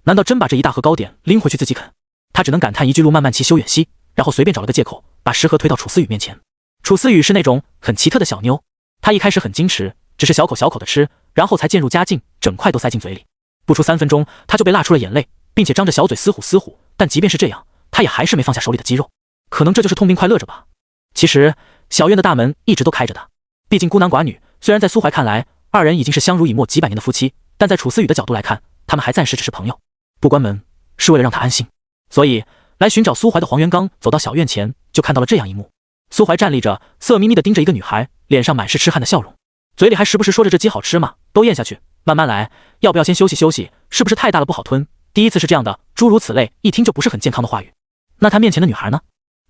难道真把这一大盒糕点拎回去自己啃？他只能感叹一句路漫漫其修远兮，然后随便找了个借口把食盒推到楚思雨面前。楚思雨是那种很奇特的小妞，她一开始很矜持，只是小口小口的吃，然后才渐入佳境，整块都塞进嘴里。不出3分钟，她就被辣出了眼泪，并且张着小嘴嘶虎，但即便是这样，她也还是没放下手里的鸡肉。可能这就是痛并快乐着吧。其实小院的大门一直都开着的，毕竟孤男寡女，虽然在苏怀看来2人已经是相濡以沫几百年的夫妻，但在楚思雨的角度来看，他们还暂时只是朋友。不关门是为了让他安心，所以来寻找苏怀的黄元刚走到小院前，就看到了这样一幕。苏怀站立着，色眯眯地盯着一个女孩，脸上满是痴汉的笑容，嘴里还时不时说着这鸡好吃吗？都咽下去，慢慢来，要不要先休息休息？是不是太大了不好吞？第一次是这样的，诸如此类，一听就不是很健康的话语。那他面前的女孩呢？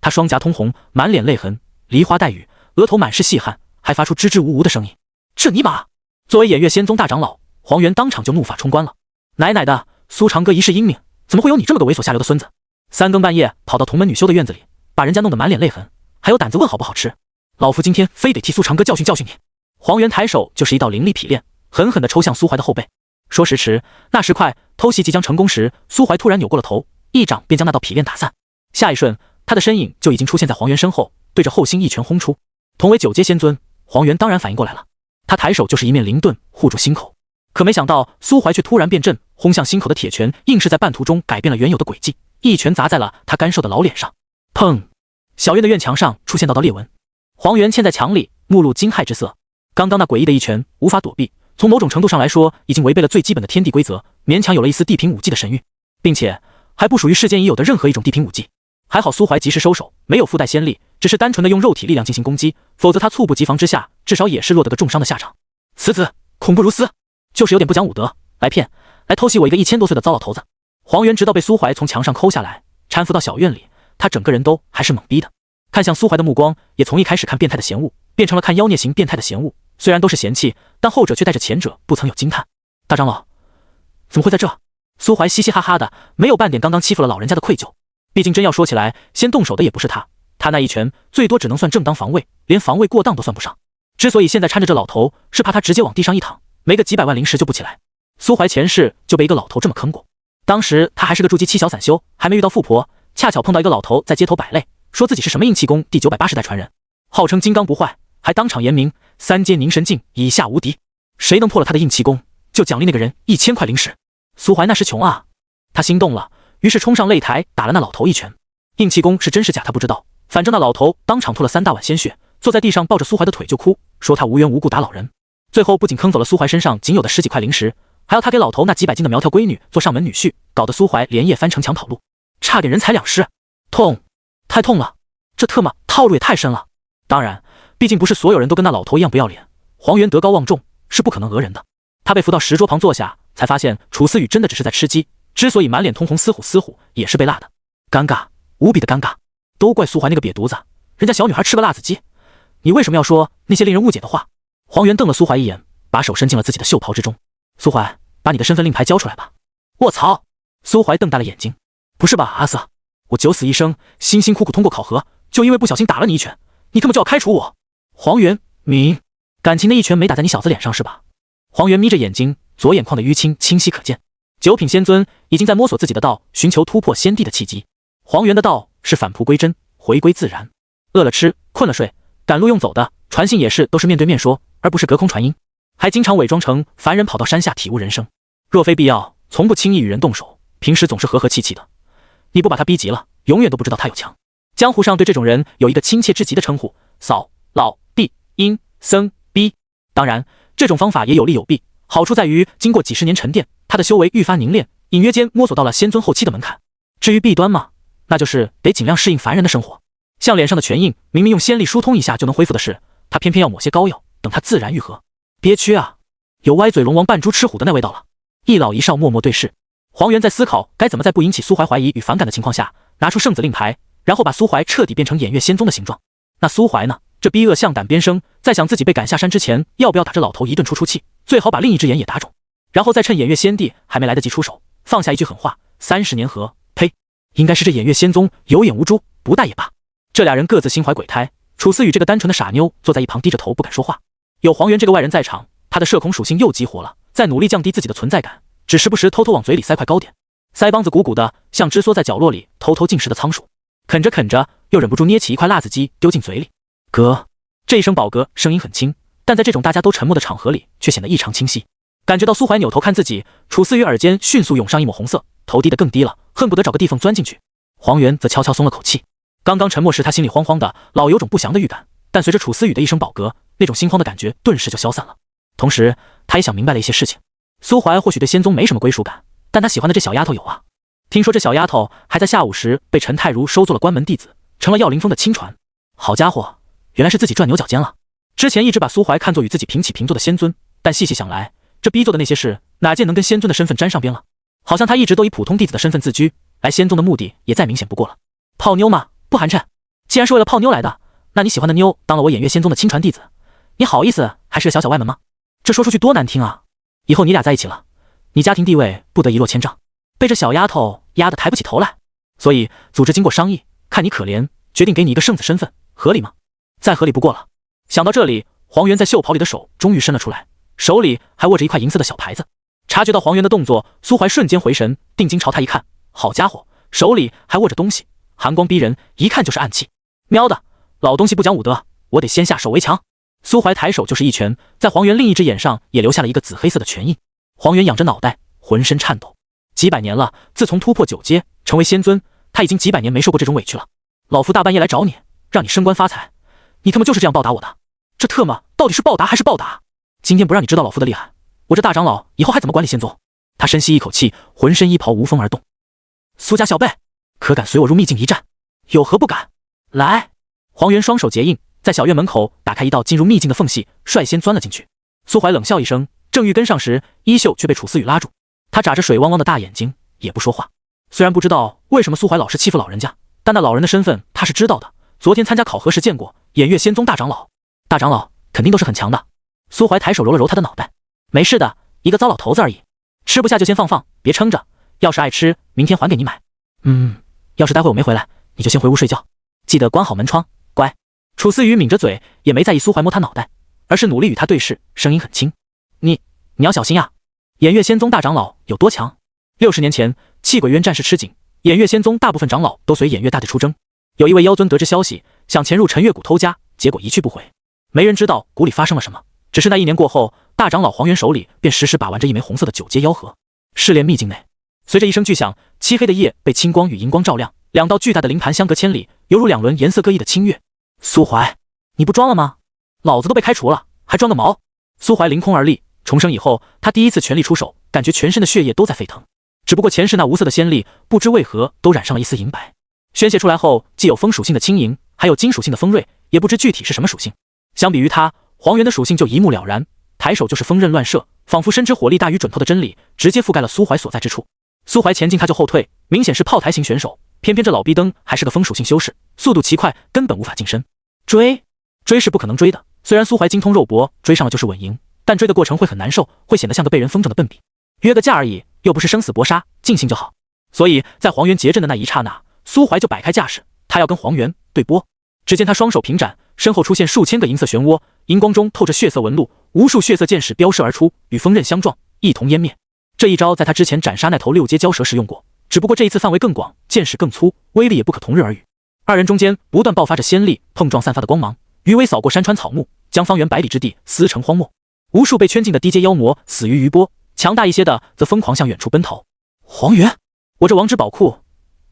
她双颊通红，满脸泪痕，梨花带雨，额头满是细汗，还发出支支吾吾的声音。这尼玛！作为偃月仙宗大长老，黄元当场就怒发冲冠了。奶奶的，苏长哥一世英明，怎么会有你这么个猥琐下流的孙子？3更半夜跑到同门女修的院子里，把人家弄得满脸泪痕，还有胆子问好不好吃？老夫今天非得替苏长哥教训教训你！黄元抬手就是一道凌厉劈链，狠狠地抽向苏怀的后背。说时迟，那时快，偷袭即将成功时，苏怀突然扭过了头，一掌便将那道劈链打散。下一瞬，他的身影就已经出现在黄元身后，对着后心一拳轰出。同为9阶仙尊，黄元当然反应过来了，他抬手就是一面灵盾护住心口。可没想到苏怀却突然变阵，轰向心口的铁拳硬是在半途中改变了原有的轨迹，一拳砸在了他干瘦的老脸上。砰！小院的院墙上出现道道裂纹，黄元嵌在墙里，目露惊骇之色。刚刚那诡异的一拳无法躲避，从某种程度上来说，已经违背了最基本的天地规则，勉强有了一丝地平武技的神韵，并且还不属于世间已有的任何一种地平武技。还好苏怀及时收手，没有附带仙力，只是单纯的用肉体力量进行攻击，否则他猝不及防之下，至少也是落得个重伤的下场。此子恐怖如斯，就是有点不讲武德，来偷袭我一个1000多岁的糟老头子。黄元直到被苏怀从墙上抠下来，搀扶到小院里，他整个人都还是懵逼的，看向苏怀的目光也从一开始看变态的嫌恶，变成了看妖孽型变态的嫌恶。虽然都是嫌弃，但后者却带着前者不曾有惊叹。大长老，怎么会在这？苏怀嘻嘻哈哈的，没有半点刚刚欺负了老人家的愧疚。毕竟真要说起来，先动手的也不是他，他那一拳最多只能算正当防卫，连防卫过当都算不上。之所以现在搀着这老头，是怕他直接往地上一躺，没个几百万零食就不起来。苏怀前世就被一个老头这么坑过，当时他还是个筑基期小散修，还没遇到富婆，恰巧碰到一个老头在街头摆类，说自己是什么硬气功第980代传人，号称金刚不坏，还当场言明3阶凝神境以下无敌，谁能破了他的硬气功，就奖励那个人1000块零食。苏怀那时穷啊，他心动了，于是冲上擂台打了那老头一拳。硬气功是真是假他不知道，反正那老头当场吐了3大碗鲜血，坐在地上抱着苏怀的腿就哭，说他无缘无故打老人。最后不仅坑走了苏怀身上仅有的10几块零食，还要他给老头那几百斤的苗条闺女做上门女婿，搞得苏怀连夜翻城墙跑路，差点人财两失。痛，太痛了，这特么套路也太深了。当然，毕竟不是所有人都跟那老头一样不要脸，黄元德高望重，是不可能讹人的。他被扶到石桌旁坐下，才发现楚思雨真的只是在吃鸡，之所以满脸通红嘶虎，也是被辣的，尴尬，无比的尴尬。都怪苏怀那个瘪犊子，人家小女孩吃个辣子鸡，你为什么要说那些令人误解的话？黄元瞪了苏怀一眼，把手伸进了自己的袖袍之中。苏怀，把你的身份令牌交出来吧。卧槽！苏怀瞪大了眼睛，不是吧，阿 Sir， 我九死一生，辛辛苦苦通过考核，就因为不小心打了你一拳，你他妈就要开除我？黄元明，感情的一拳没打在你小子脸上是吧？黄元眯着眼睛，左眼眶的淤青清晰可见。九品仙尊已经在摸索自己的道，寻求突破先帝的契机。黄元的道是返璞归真，回归自然。饿了吃，困了睡，赶路用走的，传信也是都是面对面说，而不是隔空传音。还经常伪装成凡人跑到山下体悟人生，若非必要，从不轻易与人动手，平时总是和和气气的。你不把他逼急了，永远都不知道他有枪。江湖上对这种人有一个亲切至极的称呼，嫂、老、弟、阴、僧、逼。当然，这种方法也有利有弊，好处在于经过几十年沉淀，他的修为愈发凝练，隐约间摸索到了仙尊后期的门槛。至于弊端嘛，那就是得尽量适应凡人的生活。像脸上的拳印，明明用仙力疏通一下就能恢复的事，他偏偏要抹些膏药，等他自然愈合。憋屈啊，有歪嘴龙王扮猪吃虎的那味道了。一老一少默默对视，黄元在思考该怎么在不引起苏怀怀疑与反感的情况下，拿出圣子令牌，然后把苏怀彻底变成偃月仙宗的形状。那苏怀呢？这逼恶向胆边生，在想自己被赶下山之前，要不要打这老头一顿出气，最好把另一只眼也打肿，然后再趁偃月仙帝还没来得及出手，放下一句狠话：30年河，呸！应该是这偃月仙宗有眼无珠，不大也罢。这俩人各自心怀鬼胎，楚思雨这个单纯的傻妞坐在一旁低着头不敢说话。有黄元这个外人在场，他的社恐属性又激活了，在努力降低自己的存在感，只时不时偷偷往嘴里塞块糕点，腮帮子鼓鼓的，像只缩在角落里偷偷进食的仓鼠，啃着啃着又忍不住捏起一块辣子鸡丢进嘴里。哥，这一声饱嗝声音很轻，但在这种大家都沉默的场合里却显得异常清晰。感觉到苏怀扭头看自己，楚思雨耳间迅速涌上一抹红色，头低得更低了，恨不得找个地缝钻进去。黄元则悄悄松了口气，刚刚沉默时他心里慌慌的，老有种不祥的预感，但随着楚思雨的一声饱嗝，那种心慌的感觉顿时就消散了。同时他也想明白了一些事情，苏怀或许对仙宗没什么归属感，但他喜欢的这小丫头有啊。听说这小丫头还在下午时被陈太如收做了关门弟子，成了耀灵峰的亲传。好家伙，原来是自己转牛角尖了。之前一直把苏怀看作与自己平起平坐的仙尊，但细细想来，这逼做的那些事哪件能跟仙尊的身份沾上边了？好像他一直都以普通弟子的身份自居，来仙宗的目的也再明显不过了。泡妞嘛，不寒碜。既然是为了泡妞来的，那你喜欢的妞当了我偃月仙宗的亲传弟子，你好意思还是个小小外门吗？这说出去多难听啊！以后你俩在一起了，你家庭地位不得一落千丈，被这小丫头压得抬不起头来。所以组织经过商议，看你可怜，决定给你一个圣子身份，合理吗？再合理不过了。想到这里，黄元在袖袍里的手终于伸了出来，手里还握着一块银色的小牌子。察觉到黄元的动作，苏怀瞬间回神，定睛朝他一看，好家伙，手里还握着东西，寒光逼人，一看就是暗器。喵的，老东西不讲武德，我得先下手为强。苏怀抬手就是一拳，在黄元另一只眼上也留下了一个紫黑色的拳印。黄元仰着脑袋，浑身颤抖。几百年了，自从突破9阶成为仙尊，他已经几百年没受过这种委屈了。老夫大半夜来找你，让你升官发财，你他妈就是这样报答我的？这特么到底是报答还是报答？今天不让你知道老夫的厉害，我这大长老以后还怎么管理仙宗？他深吸一口气，浑身衣袍无风而动。苏家小辈，可敢随我入秘境一战？有何不敢？来！黄元双手结印，在小院门口打开一道进入秘境的缝隙，率先钻了进去。苏怀冷笑一声，正欲跟上时，衣袖却被楚思雨拉住。他眨着水汪汪的大眼睛，也不说话。虽然不知道为什么苏怀老是欺负老人家，但那老人的身份他是知道的。昨天参加考核时见过，偃月仙宗大长老。大长老肯定都是很强的。苏怀抬手揉了揉他的脑袋，没事的，一个糟老头子而已，吃不下就先放放，别撑着，要是爱吃，明天还给你买。要是待会我没回来，你就先回屋睡觉，记得关好门窗，乖。楚思雨抿着嘴，也没在意苏怀摸他脑袋，而是努力与他对视，声音很轻。你要小心呀！偃月仙宗大长老有多强？60年前，气鬼渊战事吃紧，偃月仙宗大部分长老都随偃月大帝出征。有一位妖尊得知消息，想潜入陈月谷偷家，结果一去不回。没人知道谷里发生了什么，只是那1年过后，大长老黄元手里便时时把玩着一枚红色的9阶妖核。试炼秘境内，随着一声巨响，漆黑的夜被青光与银光照亮，2道巨大的灵盘相隔千里，犹如2轮颜色各异的清月。苏怀，你不装了吗？老子都被开除了，还装个毛！苏怀凌空而立，重生以后，他第一次全力出手，感觉全身的血液都在沸腾。只不过前世那无色的仙力，不知为何都染上了一丝银白。宣泄出来后，既有风属性的轻盈，还有金属性的锋锐，也不知具体是什么属性。相比于他，黄元的属性就一目了然，抬手就是锋刃乱射，仿佛深知火力大于准头的真理，直接覆盖了苏怀所在之处。苏怀前进他就后退，明显是炮台型选手，偏偏这老逼灯还是个风属性修士，速度奇快，根本无法近身。追是不可能追的，虽然苏怀精通肉搏，追上了就是稳赢，但追的过程会很难受，会显得像个被人风筝的笨笔。约个架而已，又不是生死搏杀，尽兴就好。所以在黄元结阵的那一刹那，苏怀就摆开架势，他要跟黄元对波。只见他双手平展，身后出现数千个银色漩涡，银光中透着血色纹路，无数血色箭矢飙射而出，与锋刃相撞，一同湮灭。这一招在他之前斩杀那头6阶蛟蛇时用过，只不过这一次范围更广，箭矢更粗，威力也不可同日而语。二人中间不断爆发着仙力碰撞散发的光芒，余威扫过山川草木，将方圆百里之地撕成荒漠。无数被圈禁的低阶妖魔死于余波，强大一些的则疯狂向远处奔逃。黄元，我这王之宝库，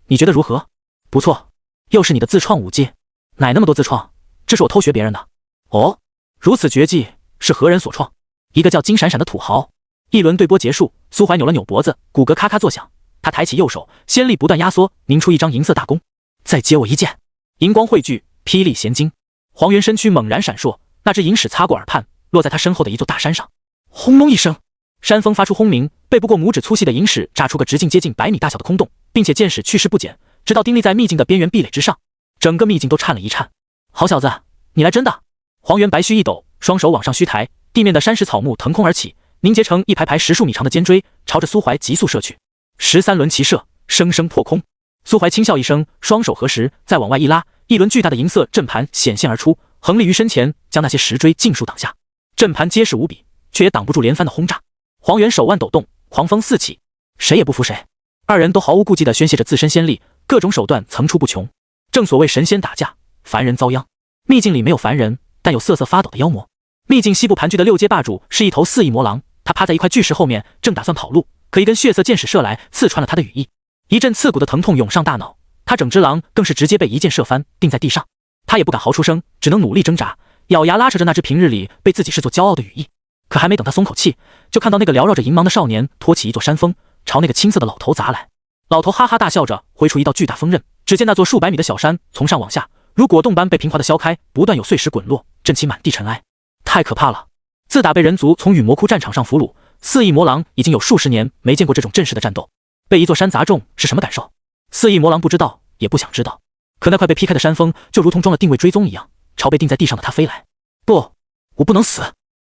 你觉得如何？不错，又是你的自创武技，哪那么多自创？这是我偷学别人的。哦，如此绝技是何人所创？一个叫金闪闪的土豪。一轮对波结束，苏怀扭了扭脖子，骨骼咔咔作响。他抬起右手，仙力不断压缩，凝出一张银色大弓。再接我一剑！银光汇聚，霹雳弦惊。黄元身躯猛然闪烁，那只银矢擦过耳畔，落在他身后的一座大山上。轰隆一声，山峰发出轰鸣，被不过拇指粗细的银矢炸出个直径接近100米大小的空洞，并且箭矢去势不减，直到钉立在秘境的边缘壁垒之上。整个秘境都颤了一颤。好小子，你来真的！黄元白须一抖，双手往上虚抬，地面的山石草木腾空而起，凝结成一排排10数米长的尖锥，朝着苏怀急速射去。13轮齐射，生生破空。苏怀轻笑一声，双手合十，再往外一拉，一轮巨大的银色阵盘显现而出，横立于身前，将那些石锥尽数挡下。阵盘结实无比，却也挡不住连番的轰炸。黄元手腕抖动，狂风四起，谁也不服谁。二人都毫无顾忌地宣泄着自身仙力，各种手段层出不穷。正所谓神仙打架，凡人遭殃。秘境里没有凡人，但有瑟瑟发抖的妖魔。秘境西部盘踞的6阶霸主是一头4翼魔狼，他趴在一块巨石后面，正打算跑路，可一根血色箭矢射来，刺穿了他的羽翼。一阵刺骨的疼痛涌上大脑，他整只狼更是直接被一箭射翻，钉在地上。他也不敢嚎出声，只能努力挣扎，咬牙拉扯着那只平日里被自己视作骄傲的羽翼。可还没等他松口气，就看到那个缭绕着银芒的少年托起一座山峰，朝那个青色的老头砸来。老头哈哈大笑着，挥出一道巨大锋刃，只见那座数百米的小山从上往下如果冻般被平滑的削开，不断有碎石滚落，震起满地尘埃。太可怕了！自打被人族从羽魔窟战场上俘虏，4翼魔狼已经有数十年没见过这种阵势的战斗。被一座山砸中是什么感受？4翼魔狼不知道，也不想知道。可那块被劈开的山峰就如同装了定位追踪一样，朝被钉在地上的他飞来。不，我不能死，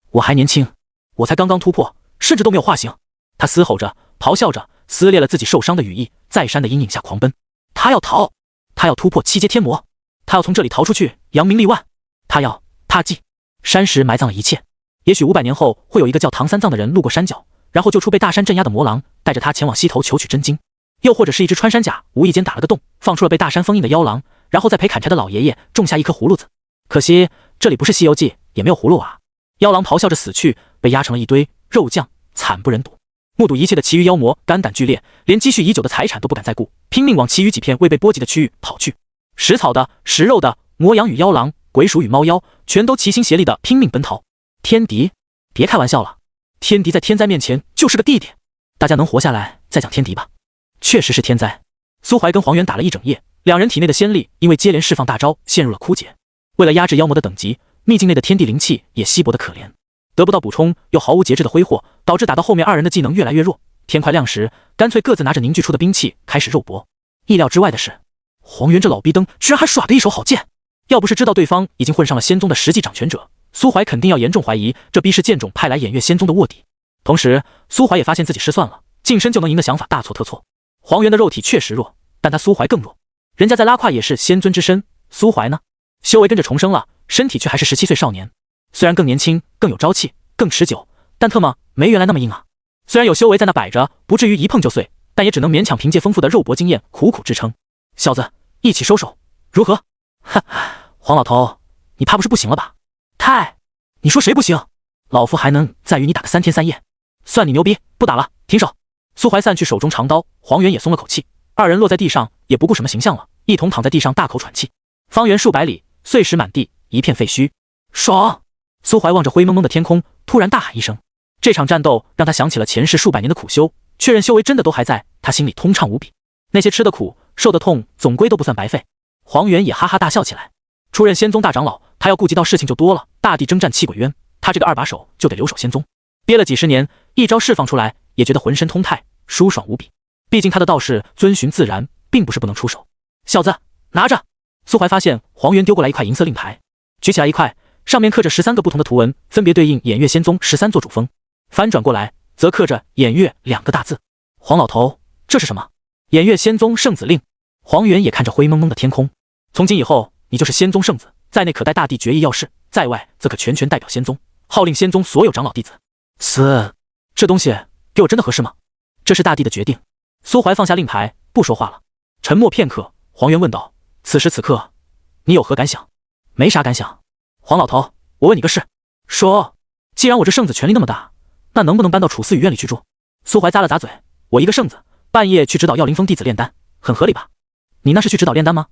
我还年轻，我才刚刚突破，甚至都没有化形。他嘶吼着，咆哮着，撕裂了自己受伤的羽翼，在山的阴影下狂奔。他要逃，他要突破7阶天魔，他要从这里逃出去，扬名立万。他记，山石埋葬了一切。也许500年后会有一个叫唐三藏的人路过山脚，然后救出被大山镇压的魔狼，带着他前往西头求取真经。又或者是一只穿山甲无意间打了个洞，放出了被大山封印的妖狼，然后再陪砍柴的老爷爷种下一颗葫芦子。可惜这里不是西游记，也没有葫芦娃。妖狼咆哮着死去，被压成了一堆肉酱，惨不忍睹。目睹一切的其余妖魔肝胆俱裂，连积蓄已久的财产都不敢再顾，拼命往其余几片未被波及的区域跑去。食草的、食肉的、魔羊与妖狼、鬼鼠与猫妖，全都齐心协力的拼命奔逃。天敌，别开玩笑了，天敌在天灾面前就是个弟弟。大家能活下来再讲天敌吧。确实是天灾。苏怀跟黄元打了一整夜，两人体内的仙力因为接连释放大招陷入了枯竭。为了压制妖魔的等级，秘境内的天地灵气也稀薄得可怜，得不到补充又毫无节制的挥霍，导致打到后面二人的技能越来越弱。天快亮时，干脆各自拿着凝聚出的兵器开始肉搏。意料之外的是，黄元这老逼灯居然还耍得一手好剑。要不是知道对方已经混上了仙宗的实际掌权者，苏怀肯定要严重怀疑这逼是剑种派来偃月仙宗的卧底。同时苏怀也发现自己失算了，近身就能赢的想法大错特错。黄元的肉体确实弱，但他苏怀更弱。人家在拉胯也是仙尊之身，苏怀呢，修为跟着重生了，身体却还是17岁少年。虽然更年轻，更有朝气，更持久，但特么没原来那么硬啊。虽然有修为在那摆着，不至于一碰就碎，但也只能勉强凭借丰富的肉搏经验苦苦支撑。小子，一起收手，如何？哈，黄老头，你怕不是不行了吧？你说谁不行？老夫还能再与你打个3天3夜。算你牛逼，不打了，停手。苏怀散去手中长刀，黄元也松了口气，二人落在地上也不顾什么形象了，一同躺在地上大口喘气。方圆数百里，碎石满地，一片废墟。爽！苏怀望着灰蒙蒙的天空，突然大喊一声。这场战斗让他想起了前世数百年的苦修，确认修为真的都还在，他心里通畅无比。那些吃的苦，受的痛，总归都不算白费。黄元也哈哈大笑起来。出任仙宗大长老，他要顾及到事情就多了。大地征战气鬼渊，他这个2把手就得留守仙宗。憋了几十年，一招释放出来，也觉得浑身通泰，舒爽无比。毕竟他的道士遵循自然，并不是不能出手。小子，拿着！苏怀发现黄元丢过来一块银色令牌，举起来一块，上面刻着13个不同的图文，分别对应偃月仙宗13座主峰。翻转过来，则刻着偃月2个大字。黄老头，这是什么？偃月仙宗圣子令。黄元也看着灰蒙蒙的天空。从今以后，你就是仙宗圣子，在内可代大帝决议要事，在外则可全权代表仙宗，号令仙宗所有长老弟子。这东西给我真的合适吗？这是大帝的决定。苏怀放下令牌，不说话了。沉默片刻，黄元问道：此时此刻，你有何感想？没啥感想。黄老头，我问你个事。说。既然我这圣子权力那么大，那能不能搬到楚思雨院里去住？苏怀咂了咂嘴，我一个圣子，半夜去指导耀灵峰弟子炼丹，很合理吧？你那是去指导炼丹吗？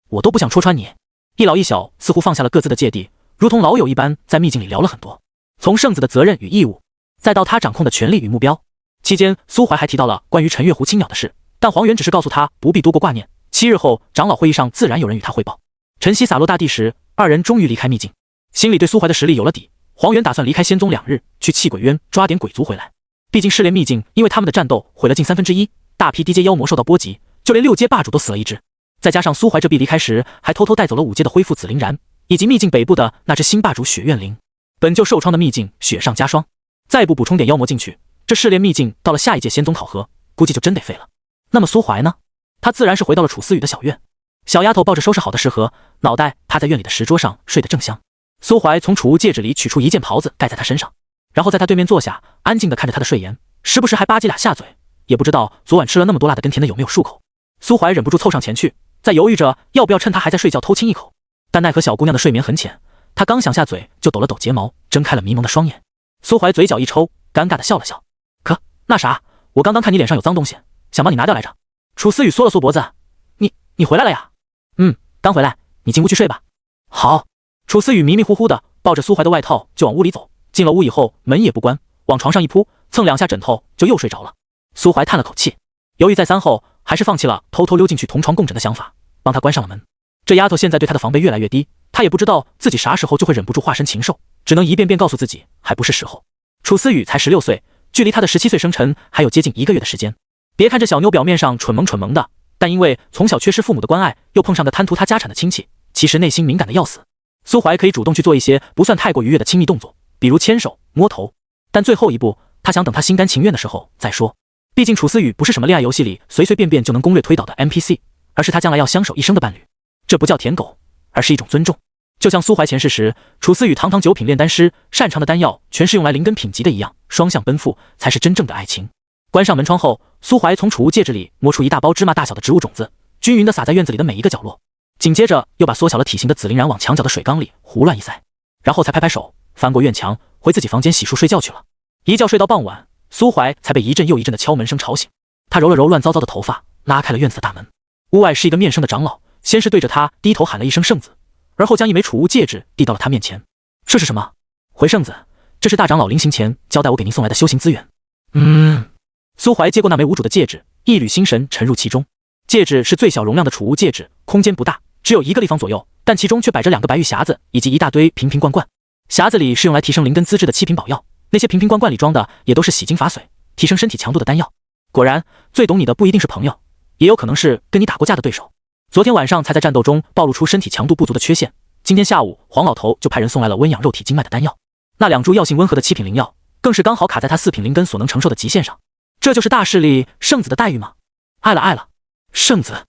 我都不想戳穿你。一老一小似乎放下了各自的芥蒂，如同老友一般，在秘境里聊了很多，从圣子的责任与义务，再到他掌控的权力与目标。期间，苏怀还提到了关于陈月湖青鸟的事，但黄元只是告诉他不必多过挂念，7日后长老会议上自然有人与他汇报。晨曦洒落大地时，二人终于离开秘境，心里对苏怀的实力有了底。黄元打算离开仙宗2日，去气鬼渊抓点鬼族回来。毕竟失联秘境因为他们的战斗毁了近1/3，大批低阶妖魔受到波及，就连6阶霸主都死了1只。再加上苏怀这币离开时还偷偷带走了5阶的恢复紫灵然，以及秘境北部的那只新霸主雪怨灵，本就受创的秘境雪上加霜，再不补充点妖魔进去，这试炼秘境到了下一届仙宗考核，估计就真得废了。那么苏怀呢？他自然是回到了楚思雨的小院。小丫头抱着收拾好的食盒，脑袋趴在院里的石桌上睡得正香。苏怀从储物戒指里取出一件袍子盖在他身上，然后在他对面坐下，安静地看着他的睡颜，时不时还吧唧俩下嘴，也不知道昨晚吃了那么多辣的跟甜的有没有漱口。苏怀忍不住凑上前去，在犹豫着要不要趁他还在睡觉偷亲一口，但奈何小姑娘的睡眠很浅，她刚想下嘴就抖了抖睫毛，睁开了迷蒙的双眼。苏怀嘴角一抽，尴尬地笑了笑，可那啥，我刚刚看你脸上有脏东西，想帮你拿掉来着。楚思雨缩了缩脖子，你回来了呀？刚回来，你进屋去睡吧。好。楚思雨迷迷糊糊的抱着苏怀的外套就往屋里走，进了屋以后门也不关，往床上一扑，蹭2下枕头就又睡着了。苏怀叹了口气，犹豫再三后，还是放弃了偷偷溜进去同床共枕的想法，帮他关上了门。这丫头现在对他的防备越来越低，他也不知道自己啥时候就会忍不住化身禽兽，只能一遍遍告诉自己还不是时候。楚思雨才16岁，距离他的17岁生辰还有接近1个月的时间。别看这小妞表面上蠢萌蠢萌的，但因为从小缺失父母的关爱，又碰上个贪图他家产的亲戚，其实内心敏感的要死。苏怀可以主动去做一些不算太过愉悦的亲密动作，比如牵手、摸头，但最后一步，他想等他心甘情愿的时候再说。毕竟楚思雨不是什么恋爱游戏里随随便便就能攻略推导的 NPC， 而是他将来要相守一生的伴侣。这不叫舔狗，而是一种尊重。就像苏怀前世时，楚思雨堂堂9品炼丹师，擅长的丹药全是用来灵根品级的一样，双向奔赴才是真正的爱情。关上门窗后，苏怀从储物戒指里摸出一大包芝麻大小的植物种子，均匀地撒在院子里的每一个角落。紧接着又把缩小了体型的紫灵然往墙角的水缸里胡乱一塞，然后才拍拍手，翻过院墙，回自己房间洗漱睡觉去了。一觉睡到傍晚，苏怀才被一阵又一阵的敲门声吵醒。他揉了揉乱糟糟的头发，拉开了院子的大门。屋外是一个面生的长老，先是对着他低头喊了一声圣子，而后将一枚储物戒指递到了他面前。这是什么？回圣子，这是大长老临行前交代我给您送来的修行资源。苏怀接过那枚无主的戒指，一缕心神沉入其中。戒指是最小容量的储物戒指，空间不大，只有1个立方左右，但其中却摆着2个白玉匣子以及一大堆瓶瓶罐罐。匣子里是用来提升灵根资质的7品宝药，那些瓶瓶罐罐里装的也都是洗精法水，提升身体强度的丹药。果然，最懂你的不一定是朋友，也有可能是跟你打过架的对手。昨天晚上才在战斗中暴露出身体强度不足的缺陷，今天下午黄老头就派人送来了温养肉体经脉的丹药，那2株药性温和的7品灵药，更是刚好卡在他4品灵根所能承受的极限上。这就是大势力圣子的待遇吗？爱了爱了。圣子，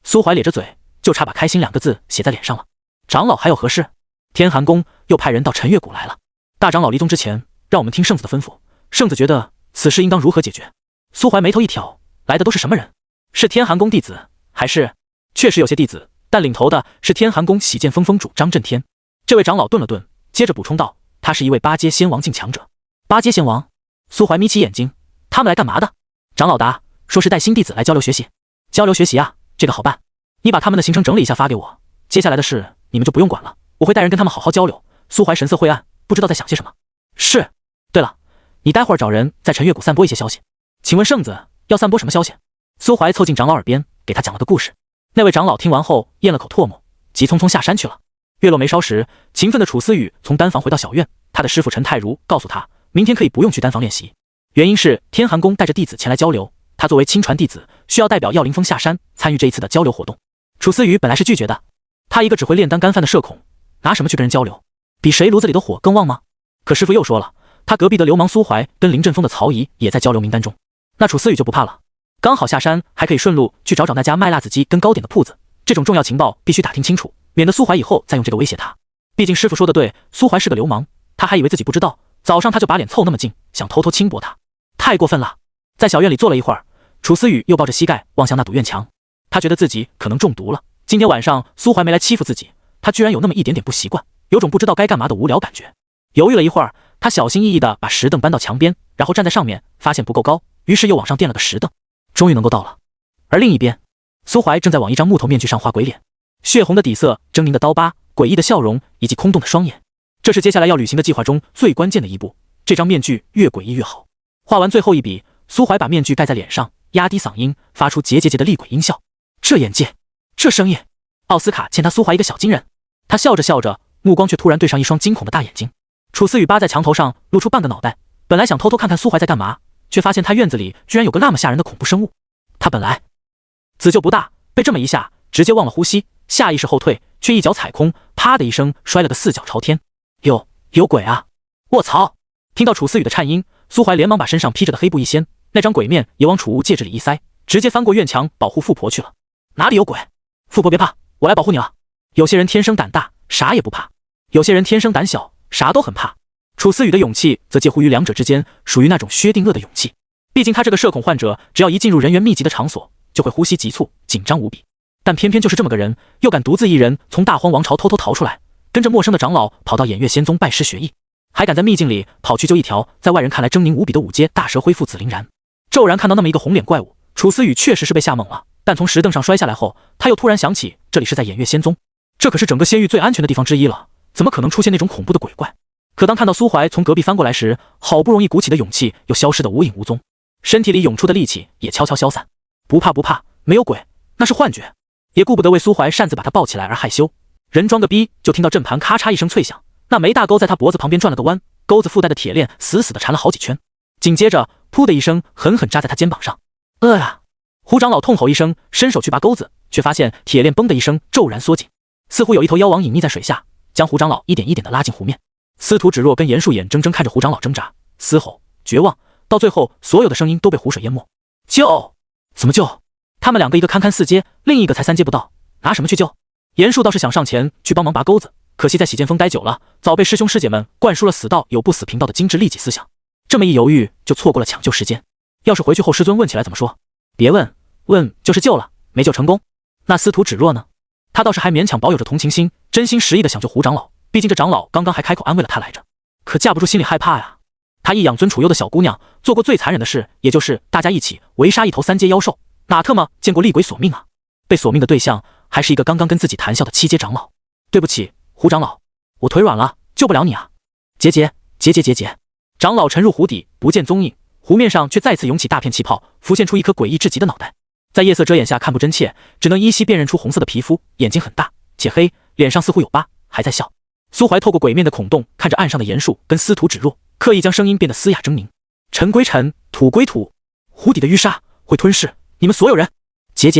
苏怀咧着嘴，就差把开心2个字写在脸上了。长老还有何事？天寒宫又派人到陈月谷来了。大长老离宗之前，让我们听圣子的吩咐。圣子觉得此事应当如何解决？苏怀眉头一挑，来的都是什么人？是天寒宫弟子，还是？确实有些弟子，但领头的是天寒宫喜剑锋锋主张震天。这位长老顿了顿，接着补充道：“他是一位8阶仙王境强者。”8阶仙王？苏怀眯起眼睛，他们来干嘛的？长老答：“说是带新弟子来交流学习。”交流学习啊，这个好办。你把他们的行程整理一下发给我，接下来的事你们就不用管了，我会带人跟他们好好交流。苏怀神色晦暗，不知道在想些什么。是。对了，你待会儿找人在陈月谷散播一些消息。请问圣子要散播什么消息？苏怀凑近长老耳边，给他讲了个故事。那位长老听完后咽了口唾沫，急匆匆下山去了。月落眉梢时，勤奋的楚思雨从丹房回到小院，他的师傅陈太如告诉他，明天可以不用去丹房练习，原因是天寒宫带着弟子前来交流，他作为亲传弟子，需要代表耀凌峰下山参与这一次的交流活动。楚思雨本来是拒绝的，他一个只会炼丹干饭的社恐，拿什么去跟人交流？比谁炉子里的火更旺吗？可师傅又说了，他隔壁的流氓苏怀跟林振峰的曹姨也在交流名单中，那楚思雨就不怕了，刚好下山还可以顺路去找找那家卖辣子鸡跟糕点的铺子，这种重要情报必须打听清楚，免得苏怀以后再用这个威胁他。毕竟师傅说的对，苏怀是个流氓，他还以为自己不知道，早上他就把脸凑那么近，想偷偷轻薄他，太过分了。在小院里坐了一会儿，楚思雨又抱着膝盖望向那堵院墙，他觉得自己可能中毒了。今天晚上苏怀没来欺负自己，他居然有那么一点点不习惯，有种不知道该干嘛的无聊感觉。犹豫了一会儿，他小心翼翼地把石凳搬到墙边，然后站在上面，发现不够高，于是又往上垫了个石凳，终于能够到了。而另一边，苏怀正在往一张木头面具上画鬼脸，血红的底色，狰狞的刀疤，诡异的笑容以及空洞的双眼，这是接下来要履行的计划中最关键的一步。这张面具越诡异越好。画完最后一笔，苏怀把面具盖在脸上，压低嗓音发出桀桀的厉鬼音笑。这眼界，这声音，奥斯卡欠他苏怀一个小金人。他笑着笑着，目光却突然对上一双惊恐的大眼睛。楚思雨扒在墙头上露出半个脑袋，本来想偷偷看看苏怀在干嘛，却发现他院子里居然有个那么吓人的恐怖生物。他本来子就不大，被这么一下，直接忘了呼吸，下意识后退，却一脚踩空，啪的一声摔了个四脚朝天。有鬼啊！卧槽！听到楚思雨的颤音，苏怀连忙把身上披着的黑布一掀，那张鬼面也往储物戒指里一塞，直接翻过院墙保护富婆去了。哪里有鬼？富婆别怕，我来保护你了。有些人天生胆大，啥也不怕；有些人天生胆小，啥都很怕。楚思雨的勇气则介乎于两者之间，属于那种薛定谔的勇气。毕竟他这个社恐患者，只要一进入人员密集的场所，就会呼吸急促，紧张无比。但偏偏就是这么个人，又敢独自一人从大荒王朝偷偷逃出来，跟着陌生的长老跑到偃月仙宗拜师学艺，还敢在秘境里跑去救一条在外人看来狰狞无比的5阶大蛇恢复紫灵然。骤然看到那么一个红脸怪物，楚思雨确实是被吓懵了。但从石凳上摔下来后，他又突然想起这里是在偃月仙宗，这可是整个仙域最安全的地方之一了，怎么可能出现那种恐怖的鬼怪？可当看到苏怀从隔壁翻过来时，好不容易鼓起的勇气又消失得无影无踪，身体里涌出的力气也悄悄消散。不怕不怕，没有鬼，那是幻觉。也顾不得为苏怀擅自把他抱起来而害羞，人装个逼，就听到阵盘咔嚓一声脆响，那煤大钩在他脖子旁边转了个弯，钩子附带的铁链死死地缠了好几圈，紧接着噗的一声狠狠扎在他肩膀上。呀！胡长老痛吼一声，伸手去拔钩子，却发现铁链嘣的一声骤然缩紧，似乎有一头妖王隐匿在水下，将胡长老一点一点地拉进湖面。司徒芷若跟严树眼睁睁看着胡长老挣扎、嘶吼、绝望，到最后所有的声音都被湖水淹没。救！怎么救？他们两个一个堪堪4阶，另一个才3阶不到，拿什么去救？严树倒是想上前去帮忙拔钩子，可惜在洗剑峰待久了，早被师兄师姐们灌输了死道有不死贫道的精致利己思想，这么一犹豫就错过了抢救时间。要是回去后师尊问起来怎么说？别问，问就是救了，没救成功。那司徒芷若呢？他倒是还勉强保有着同情心，真心实意的想救胡长老，毕竟这长老刚刚还开口安慰了他来着。可架不住心里害怕呀。他一养尊处优的小姑娘，做过最残忍的事，也就是大家一起围杀一头3阶妖兽，哪特么见过厉鬼索命啊？被索命的对象还是一个刚刚跟自己谈笑的7阶长老。对不起，胡长老，我腿软了，救不了你啊。结。长老沉入湖底，不见踪影，湖面上却再次涌起大片气泡，浮现出一颗诡异至极的脑袋，在夜色遮掩下看不真切，只能依稀辨认出红色的皮肤，眼睛很大且黑，脸上似乎有疤，还在笑。苏怀透过鬼面的孔洞看着岸上的严树跟司徒芷若，刻意将声音变得嘶哑狰狞。尘归尘，土归土，湖底的淤沙会吞噬你们所有人。结。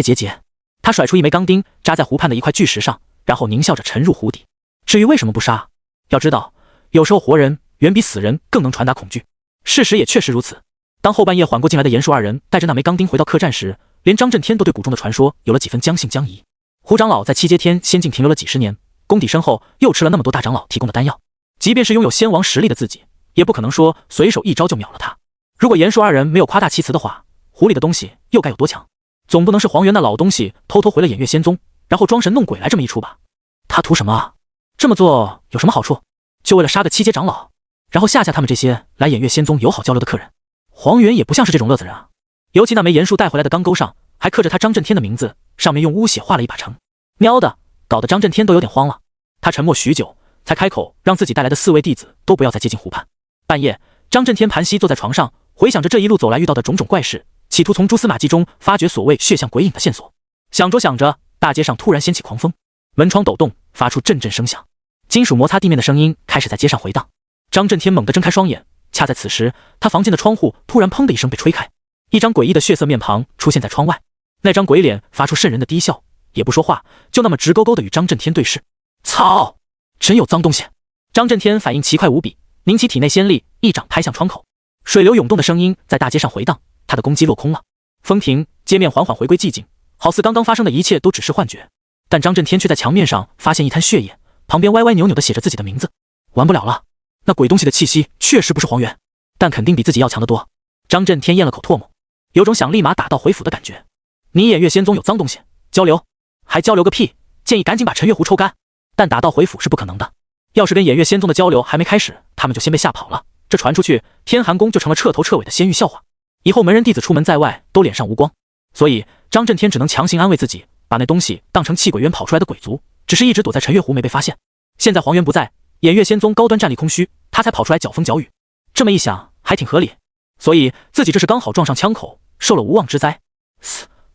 他甩出一枚钢钉，扎在湖畔的一块巨石上，然后狞笑着沉入湖底。至于为什么不杀，要知道，有时候活人远比死人更能传达恐惧。事实也确实如此。当后半夜缓过劲来的严叔二人带着那枚钢钉回到客栈时，连张震天都对谷中的传说有了几分将信将疑。胡长老在七阶天仙境停留了几十年，功底深厚，又吃了那么多大长老提供的丹药，即便是拥有仙王实力的自己，也不可能说随手一招就秒了他。如果严叔二人没有夸大其词的话，狐狸的东西又该有多强？总不能是黄元那老东西偷偷回了偃月仙宗，然后装神弄鬼来这么一出吧？他图什么啊？这么做有什么好处？就为了杀个七阶长老，然后吓吓他们这些来偃月仙宗友好交流的客人。黄元也不像是这种乐子人啊，尤其那枚严树带回来的钢钩上还刻着他张震天的名字，上面用污血画了一把城。喵的，搞得张震天都有点慌了。他沉默许久，才开口让自己带来的4位弟子都不要再接近湖畔。半夜，张震天盘膝坐在床上，回想着这一路走来遇到的种种怪事，企图从蛛丝马迹中发掘所谓血象鬼影的线索。想着想着，大街上突然掀起狂风，门窗抖动，发出阵阵声响，金属摩擦地面的声音开始在街上回荡。张震天猛地睁开双眼，恰在此时，他房间的窗户突然砰的一声被吹开，一张诡异的血色面庞出现在窗外。那张鬼脸发出瘆人的低笑，也不说话，就那么直勾勾的与张震天对视。操！真有脏东西！张震天反应奇快无比，凝起体内仙力，一掌拍向窗口。水流涌动的声音在大街上回荡，他的攻击落空了。风停，街面缓缓回归寂静，好似刚刚发生的一切都只是幻觉。但张震天却在墙面上发现一滩血液，旁边歪歪扭扭的写着自己的名字。完不了了，那鬼东西的气息确实不是黄元，但肯定比自己要强得多。张震天咽了口唾沫，有种想立马打道回府的感觉。你偃月仙宗有脏东西，交流？还交流个屁！建议赶紧把陈月湖抽干。但打道回府是不可能的，要是跟偃月仙宗的交流还没开始，他们就先被吓跑了。这传出去，天寒宫就成了彻头彻尾的仙域笑话，以后门人弟子出门在外都脸上无光。所以张震天只能强行安慰自己，把那东西当成气鬼渊跑出来的鬼族，只是一直躲在陈月湖没被发现。现在黄元不在，偃月仙宗高端战力空虚，他才跑出来搅风搅雨。这么一想还挺合理，所以自己这是刚好撞上枪口，受了无妄之灾。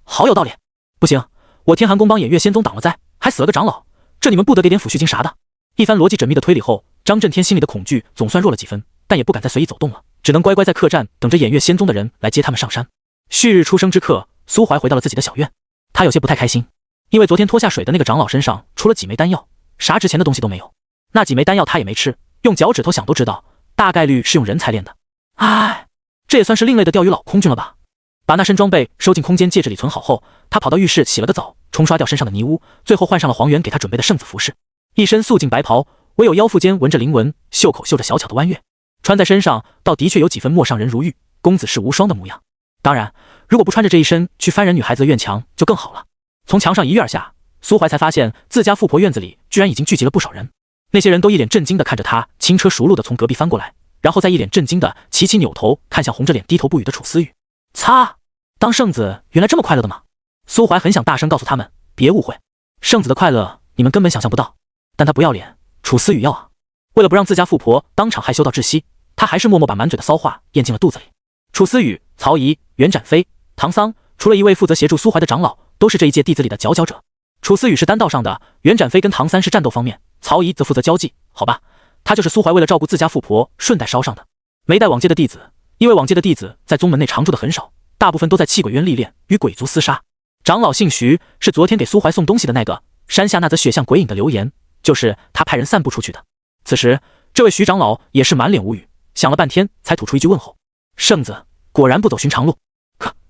好有道理。不行，我天寒宫帮偃月仙宗挡了灾，还死了个长老，这你们不得给点抚恤金啥的？一番逻辑缜密的推理后，张震天心里的恐惧总算弱了几分，但也不敢再随意走动了，只能乖乖在客栈等着偃月仙宗的人来接他们上山。旭日初升之刻，苏怀回到了自己的小院，他有些不太开心，因为昨天拖下水的那个长老身上除了几枚丹药，啥值钱的东西都没有。那几枚丹药他也没吃，用脚趾头想都知道，大概率是用人才炼的。唉，这也算是另类的钓鱼佬空军了吧？把那身装备收进空间戒指里存好后，他跑到浴室洗了个澡，冲刷掉身上的泥污，最后换上了黄元给他准备的圣子服饰，一身素净白袍，唯有腰腹间纹着灵纹，袖口绣着小巧的弯月，穿在身上倒的确有几分陌上人如玉，公子世无双的模样。当然，如果不穿着这一身去翻人女孩子的院墙就更好了。从墙上一跃而下，苏怀才发现自家富婆院子里居然已经聚集了不少人，那些人都一脸震惊地看着他，轻车熟路地从隔壁翻过来，然后再一脸震惊地齐齐扭头看向红着脸低头不语的楚思雨。擦，当圣子原来这么快乐的吗？苏怀很想大声告诉他们，别误会，圣子的快乐你们根本想象不到，但他不要脸，楚思雨要啊。为了不让自家富婆当场害羞到窒息，他还是默默把满嘴的骚话咽进了肚子里。楚思雨、曹仪、袁展飞、唐桑，除了一位负责协助苏怀的长老，都是这一届弟子里的佼佼者。楚思雨是单道上的，袁展飞跟唐三是战斗方面，曹仪则负责交际。好吧，他就是苏怀为了照顾自家富婆顺带捎上的。没带往届的弟子，因为往届的弟子在宗门内常住的很少，大部分都在气鬼渊历练，与鬼族厮杀。长老姓徐，是昨天给苏怀送东西的那个，山下那则血象鬼影的流言，就是他派人散布出去的。此时，这位徐长老也是满脸无语，想了半天才吐出一句问候：“圣子果然不走寻常路。”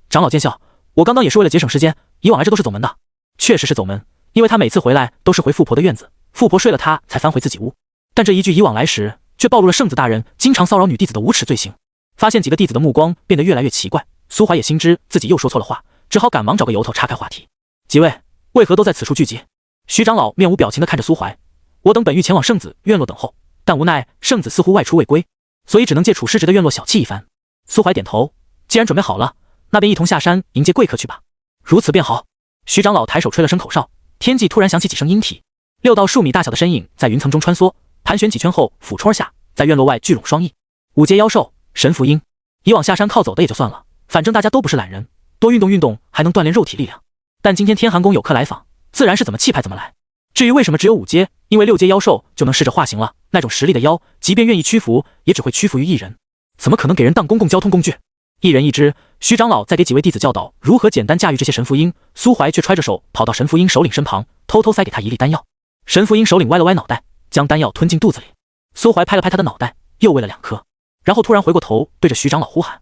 长老见笑，我刚刚也是为了节省时间，以往来这都是走门的。确实是走门，因为他每次回来都是回富婆的院子，富婆睡了他才翻回自己屋。但这一句以往来时，却暴露了圣子大人经常骚扰女弟子的无耻罪行。发现几个弟子的目光变得越来越奇怪，苏怀也心知自己又说错了话，只好赶忙找个由头岔开话题。几位为何都在此处聚集？徐长老面无表情地看着苏怀，我等本欲前往圣子院落等候，但无奈圣子似乎外出未归，所以只能借楚师侄的院落小憩一番。苏怀点头，既然准备好了，那便一同下山迎接贵客去吧。如此便好。徐长老抬手吹了声口哨，天际突然响起几声鹰啼，6到数米大小的身影在云层中穿梭，盘旋几圈后俯冲而下，在院落外聚拢双翼。5阶妖兽神符鹰，以往下山靠走的也就算了，反正大家都不是懒人，多运动运动还能锻炼肉体力量。但今天天寒宫有客来访，自然是怎么气派怎么来。至于为什么只有5阶，因为6阶妖兽就能试着化形了，那种实力的妖，即便愿意屈服，也只会屈服于一人，怎么可能给人当公共交通工具？一人一只，徐长老在给几位弟子教导如何简单驾驭这些神符鹰，苏怀却揣着手跑到神符鹰首领身旁，偷偷塞给他一粒丹药。神符鹰首领歪了歪脑袋，将丹药吞进肚子里。苏怀拍了拍他的脑袋，又喂了2颗，然后突然回过头对着徐长老呼喊：“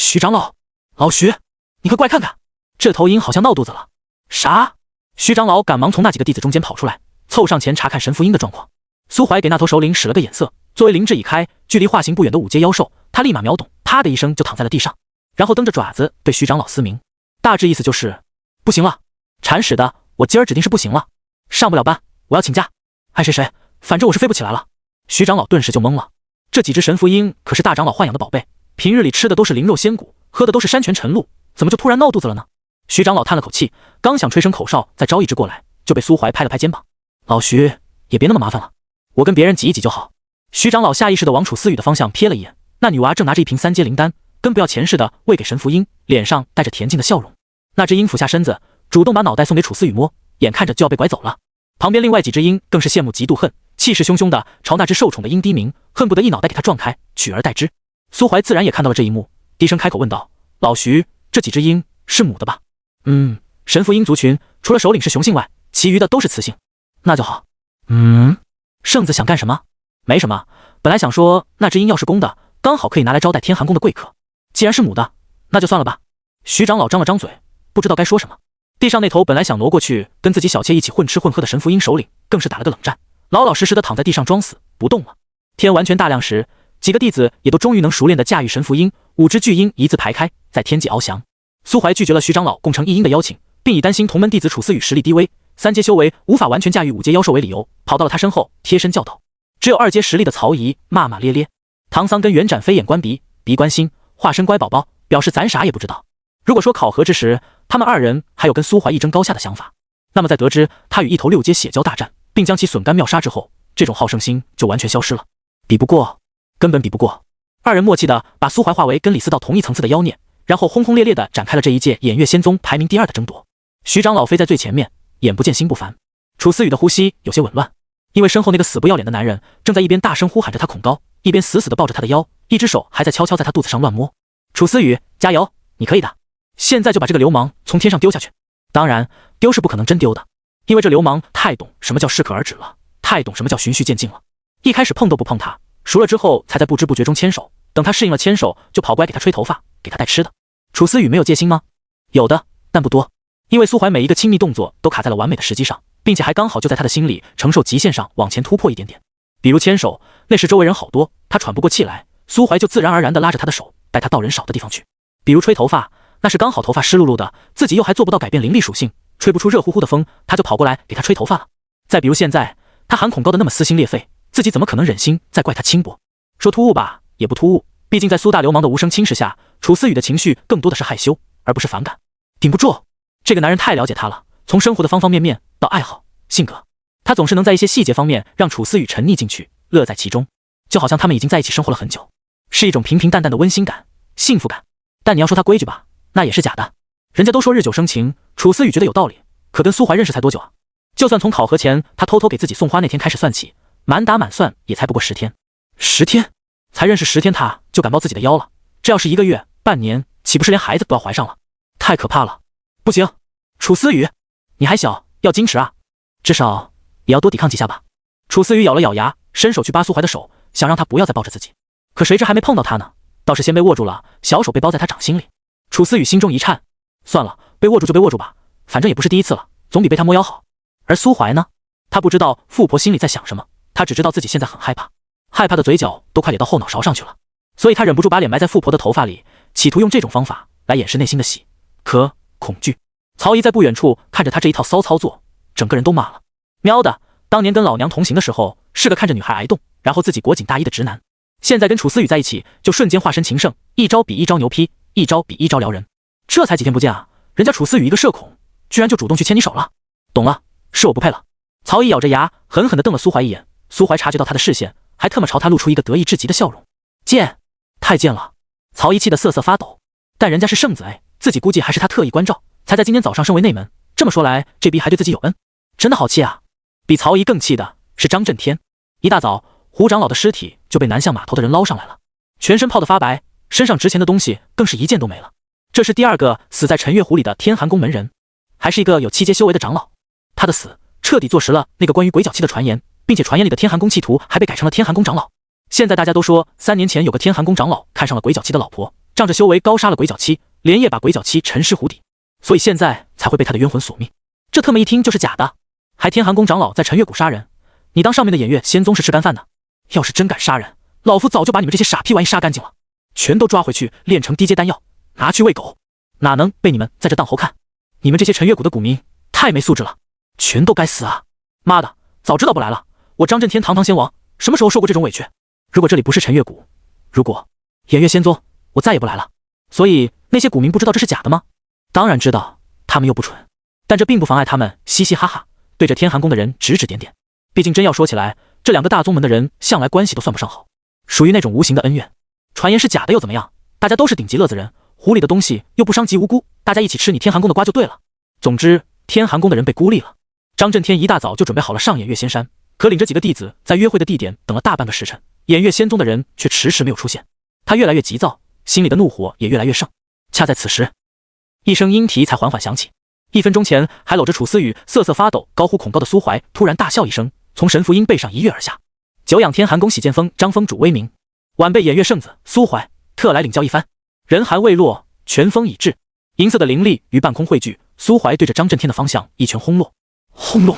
徐长老，老徐，你快过来看看，这头鹰好像闹肚子了。啥？徐长老赶忙从那几个弟子中间跑出来，凑上前查看神符鹰的状况。苏怀给那头首领使了个眼色，作为灵智已开，距离化形不远的五阶妖兽，他立马秒懂，啪的一声就躺在了地上，然后蹬着爪子对徐长老嘶鸣，大致意思就是不行了，铲屎的，我今儿指定是不行了，上不了班，我要请假。爱谁，反正我是飞不起来了。徐长老顿时就懵了，这几只神符鹰可是大长老豢养的宝贝，平日里吃的都是灵肉鲜骨，喝的都是山泉晨露，怎么就突然闹肚子了呢？徐长老叹了口气，刚想吹声口哨再招一只过来，就被苏怀拍了拍肩膀，老徐也别那么麻烦了，我跟别人挤一挤就好。徐长老下意识地往楚思雨的方向瞥了一眼，那女娃正拿着一瓶3阶灵丹，跟不要钱似的喂给神符鹰，脸上带着恬静的笑容。那只鹰俯下身子，主动把脑袋送给楚思雨摸，眼看着就要被拐走了。旁边另外几只鹰更是羡慕嫉妒恨，气势汹汹的朝那只受宠的鹰低鸣，恨不得一脑袋给他撞开，取而代之。苏怀自然也看到了这一幕，低声开口问道：老徐，这几只鹰是母的吧？神符鹰族群除了首领是雄性外，其余的都是雌性。那就好。圣子想干什么？没什么，本来想说那只鹰要是公的，刚好可以拿来招待天寒宫的贵客，既然是母的，那就算了吧。徐长老张了张嘴，不知道该说什么。地上那头本来想挪过去跟自己小妾一起混吃混喝的神符鹰首领，更是打了个冷战，老老实实的躺在地上装死不动了。天完全大亮时，几个弟子也都终于能熟练的驾驭神符鹰，5只巨鹰一字排开，在天际翱翔。苏怀拒绝了徐长老共乘一鹰的邀请，并以担心同门弟子楚思雨实力低微，3阶修为无法完全驾驭5阶妖兽为理由，跑到了他身后贴身教导。只有2阶实力的曹仪骂骂咧咧，唐桑跟袁展飞眼观鼻，鼻观心，化身乖宝宝，表示咱啥也不知道。如果说考核之时他们2人还有跟苏怀一争高下的想法，那么在得知他与一头6阶血蛟大战，并将其损干妙杀之后，这种好胜心就完全消失了。比不过，根本比不过。2人默契的把苏怀化为跟李斯道同一层次的妖孽，然后轰轰烈烈的展开了这一届偃月仙宗排名第2的争夺。徐长老飞在最前面，眼不见心不烦。楚思雨的呼吸有些紊乱，因为身后那个死不要脸的男人正在一边大声呼喊着他恐高，一边死死地抱着他的腰，一只手还在悄悄在他肚子上乱摸。楚思雨，加油，你可以的，现在就把这个流氓从天上丢下去。当然，丢是不可能真丢的，因为这流氓太懂什么叫适可而止了，太懂什么叫循序渐进了。一开始碰都不碰他，熟了之后才在不知不觉中牵手，等他适应了牵手，就跑过来给他吹头发，给他带吃的。楚思雨没有戒心吗？有的，但不多，因为苏怀每一个亲密动作都卡在了完美的时机上，并且还刚好就在他的心理承受极限上往前突破一点点。比如牵手，那时周围人好多，他喘不过气来，苏怀就自然而然地拉着他的手，带他到人少的地方去。比如吹头发，那是刚好头发湿漉漉的，自己又还做不到改变灵力属性，吹不出热乎乎的风，他就跑过来给他吹头发了。再比如现在，他喊恐高的那么撕心裂肺，自己怎么可能忍心再怪他轻薄？说突兀吧，也不突兀，毕竟在苏大流氓的无声侵蚀下，楚思雨的情绪更多的是害羞，而不是反感。顶不住，这个男人太了解他了，从生活的方方面面到爱好、性格，他总是能在一些细节方面让楚思雨沉溺进去，乐在其中，就好像他们已经在一起生活了很久，是一种平平淡淡的温馨感、幸福感。但你要说他规矩吧，那也是假的。人家都说日久生情，楚思雨觉得有道理，可跟苏怀认识才多久啊？就算从考核前他偷偷给自己送花那天开始算起，满打满算也才不过10天。10天？才认识10天他就敢抱自己的腰了，这要是1个月、半年，岂不是连孩子都要怀上了？太可怕了！不行，楚思雨，你还小，要矜持啊，至少也要多抵抗几下吧。楚思雨咬了咬牙，伸手去扒苏怀的手，想让他不要再抱着自己，可谁知还没碰到他呢，倒是先被握住了，小手被包在他掌心里。楚思雨心中一颤，算了，被握住就被握住吧，反正也不是第一次了，总比被他摸腰好。而苏怀呢，他不知道富婆心里在想什么，他只知道自己现在很害怕，害怕的嘴角都快咧到后脑勺上去了，所以他忍不住把脸埋在富婆的头发里，企图用这种方法来掩饰内心的喜、可、恐惧。曹姨在不远处看着他这一套骚操作，整个人都骂了：喵的，当年跟老娘同行的时候是个看着女孩挨冻，然后自己裹紧大衣的直男，现在跟楚思雨在一起就瞬间化身情圣，一招比一招牛批，一招比一招撩人。这才几天不见啊，人家楚思雨一个社恐，居然就主动去牵你手了。懂了，是我不配了。曹姨咬着牙狠狠地瞪了苏怀一眼，苏怀察觉到他的视线，还特么朝他露出一个得意至极的笑容。贱，太贱了！曹姨气得瑟瑟发抖，但人家是圣子哎，自己估计还是他特意关照，才在今天早上升为内门。这么说来，这逼还对自己有恩，真的好气啊！比曹姨更气的是张震天，一大早胡长老的尸体就被南向码头的人捞上来了，全身泡得发白，身上值钱的东西更是一件都没了。这是第2个死在陈月湖里的天寒宫门人，还是一个有7阶修为的长老。他的死彻底坐实了那个关于鬼脚七的传言，并且传言里的天寒宫弃徒还被改成了天寒宫长老。现在大家都说3年前有个天寒宫长老看上了鬼脚七的老婆，仗着修为高杀了鬼脚七，连夜把鬼脚七沉尸湖底，所以现在才会被他的冤魂索命。这特么一听就是假的，还天寒宫长老在陈月谷杀人，你当上面的偃月仙宗是吃干饭的？要是真敢杀人，老夫早就把你们这些傻屁玩意杀干净了，全都抓回去炼成低阶丹药，拿去喂狗，哪能被你们在这当猴看？你们这些陈月谷的谷民太没素质了，全都该死啊！妈的，早知道不来了，我张震天堂堂仙王什么时候受过这种委屈？如果这里不是陈月谷，如果偃月仙宗，我再也不来了。所以那些谷民不知道这是假的吗？当然知道，他们又不蠢，但这并不妨碍他们嘻嘻哈哈对着天寒宫的人指指点点。毕竟真要说起来，这两个大宗门的人向来关系都算不上好，属于那种无形的恩怨。传言是假的又怎么样？大家都是顶级乐子人，壶里的东西又不伤及无辜，大家一起吃你天寒宫的瓜就对了。总之，天寒宫的人被孤立了。张震天一大早就准备好了上偃月仙山，可领着几个弟子在约会的地点等了大半个时辰，偃月仙宗的人却迟迟没有出现。他越来越急躁，心里的怒火也越来越盛。恰在此时，一声鹰啼才缓缓响起。1分钟前还搂着楚思雨瑟瑟发抖高呼恐高的苏怀突然大笑一声，从神符鹰背上一跃而下。久仰天寒宫喜剑锋张峰主威名，晚辈偃月圣子苏怀特来领教一番。人寒未落，拳风已至，银色的灵力于半空汇聚，苏怀对着张震天的方向一拳轰落。轰隆，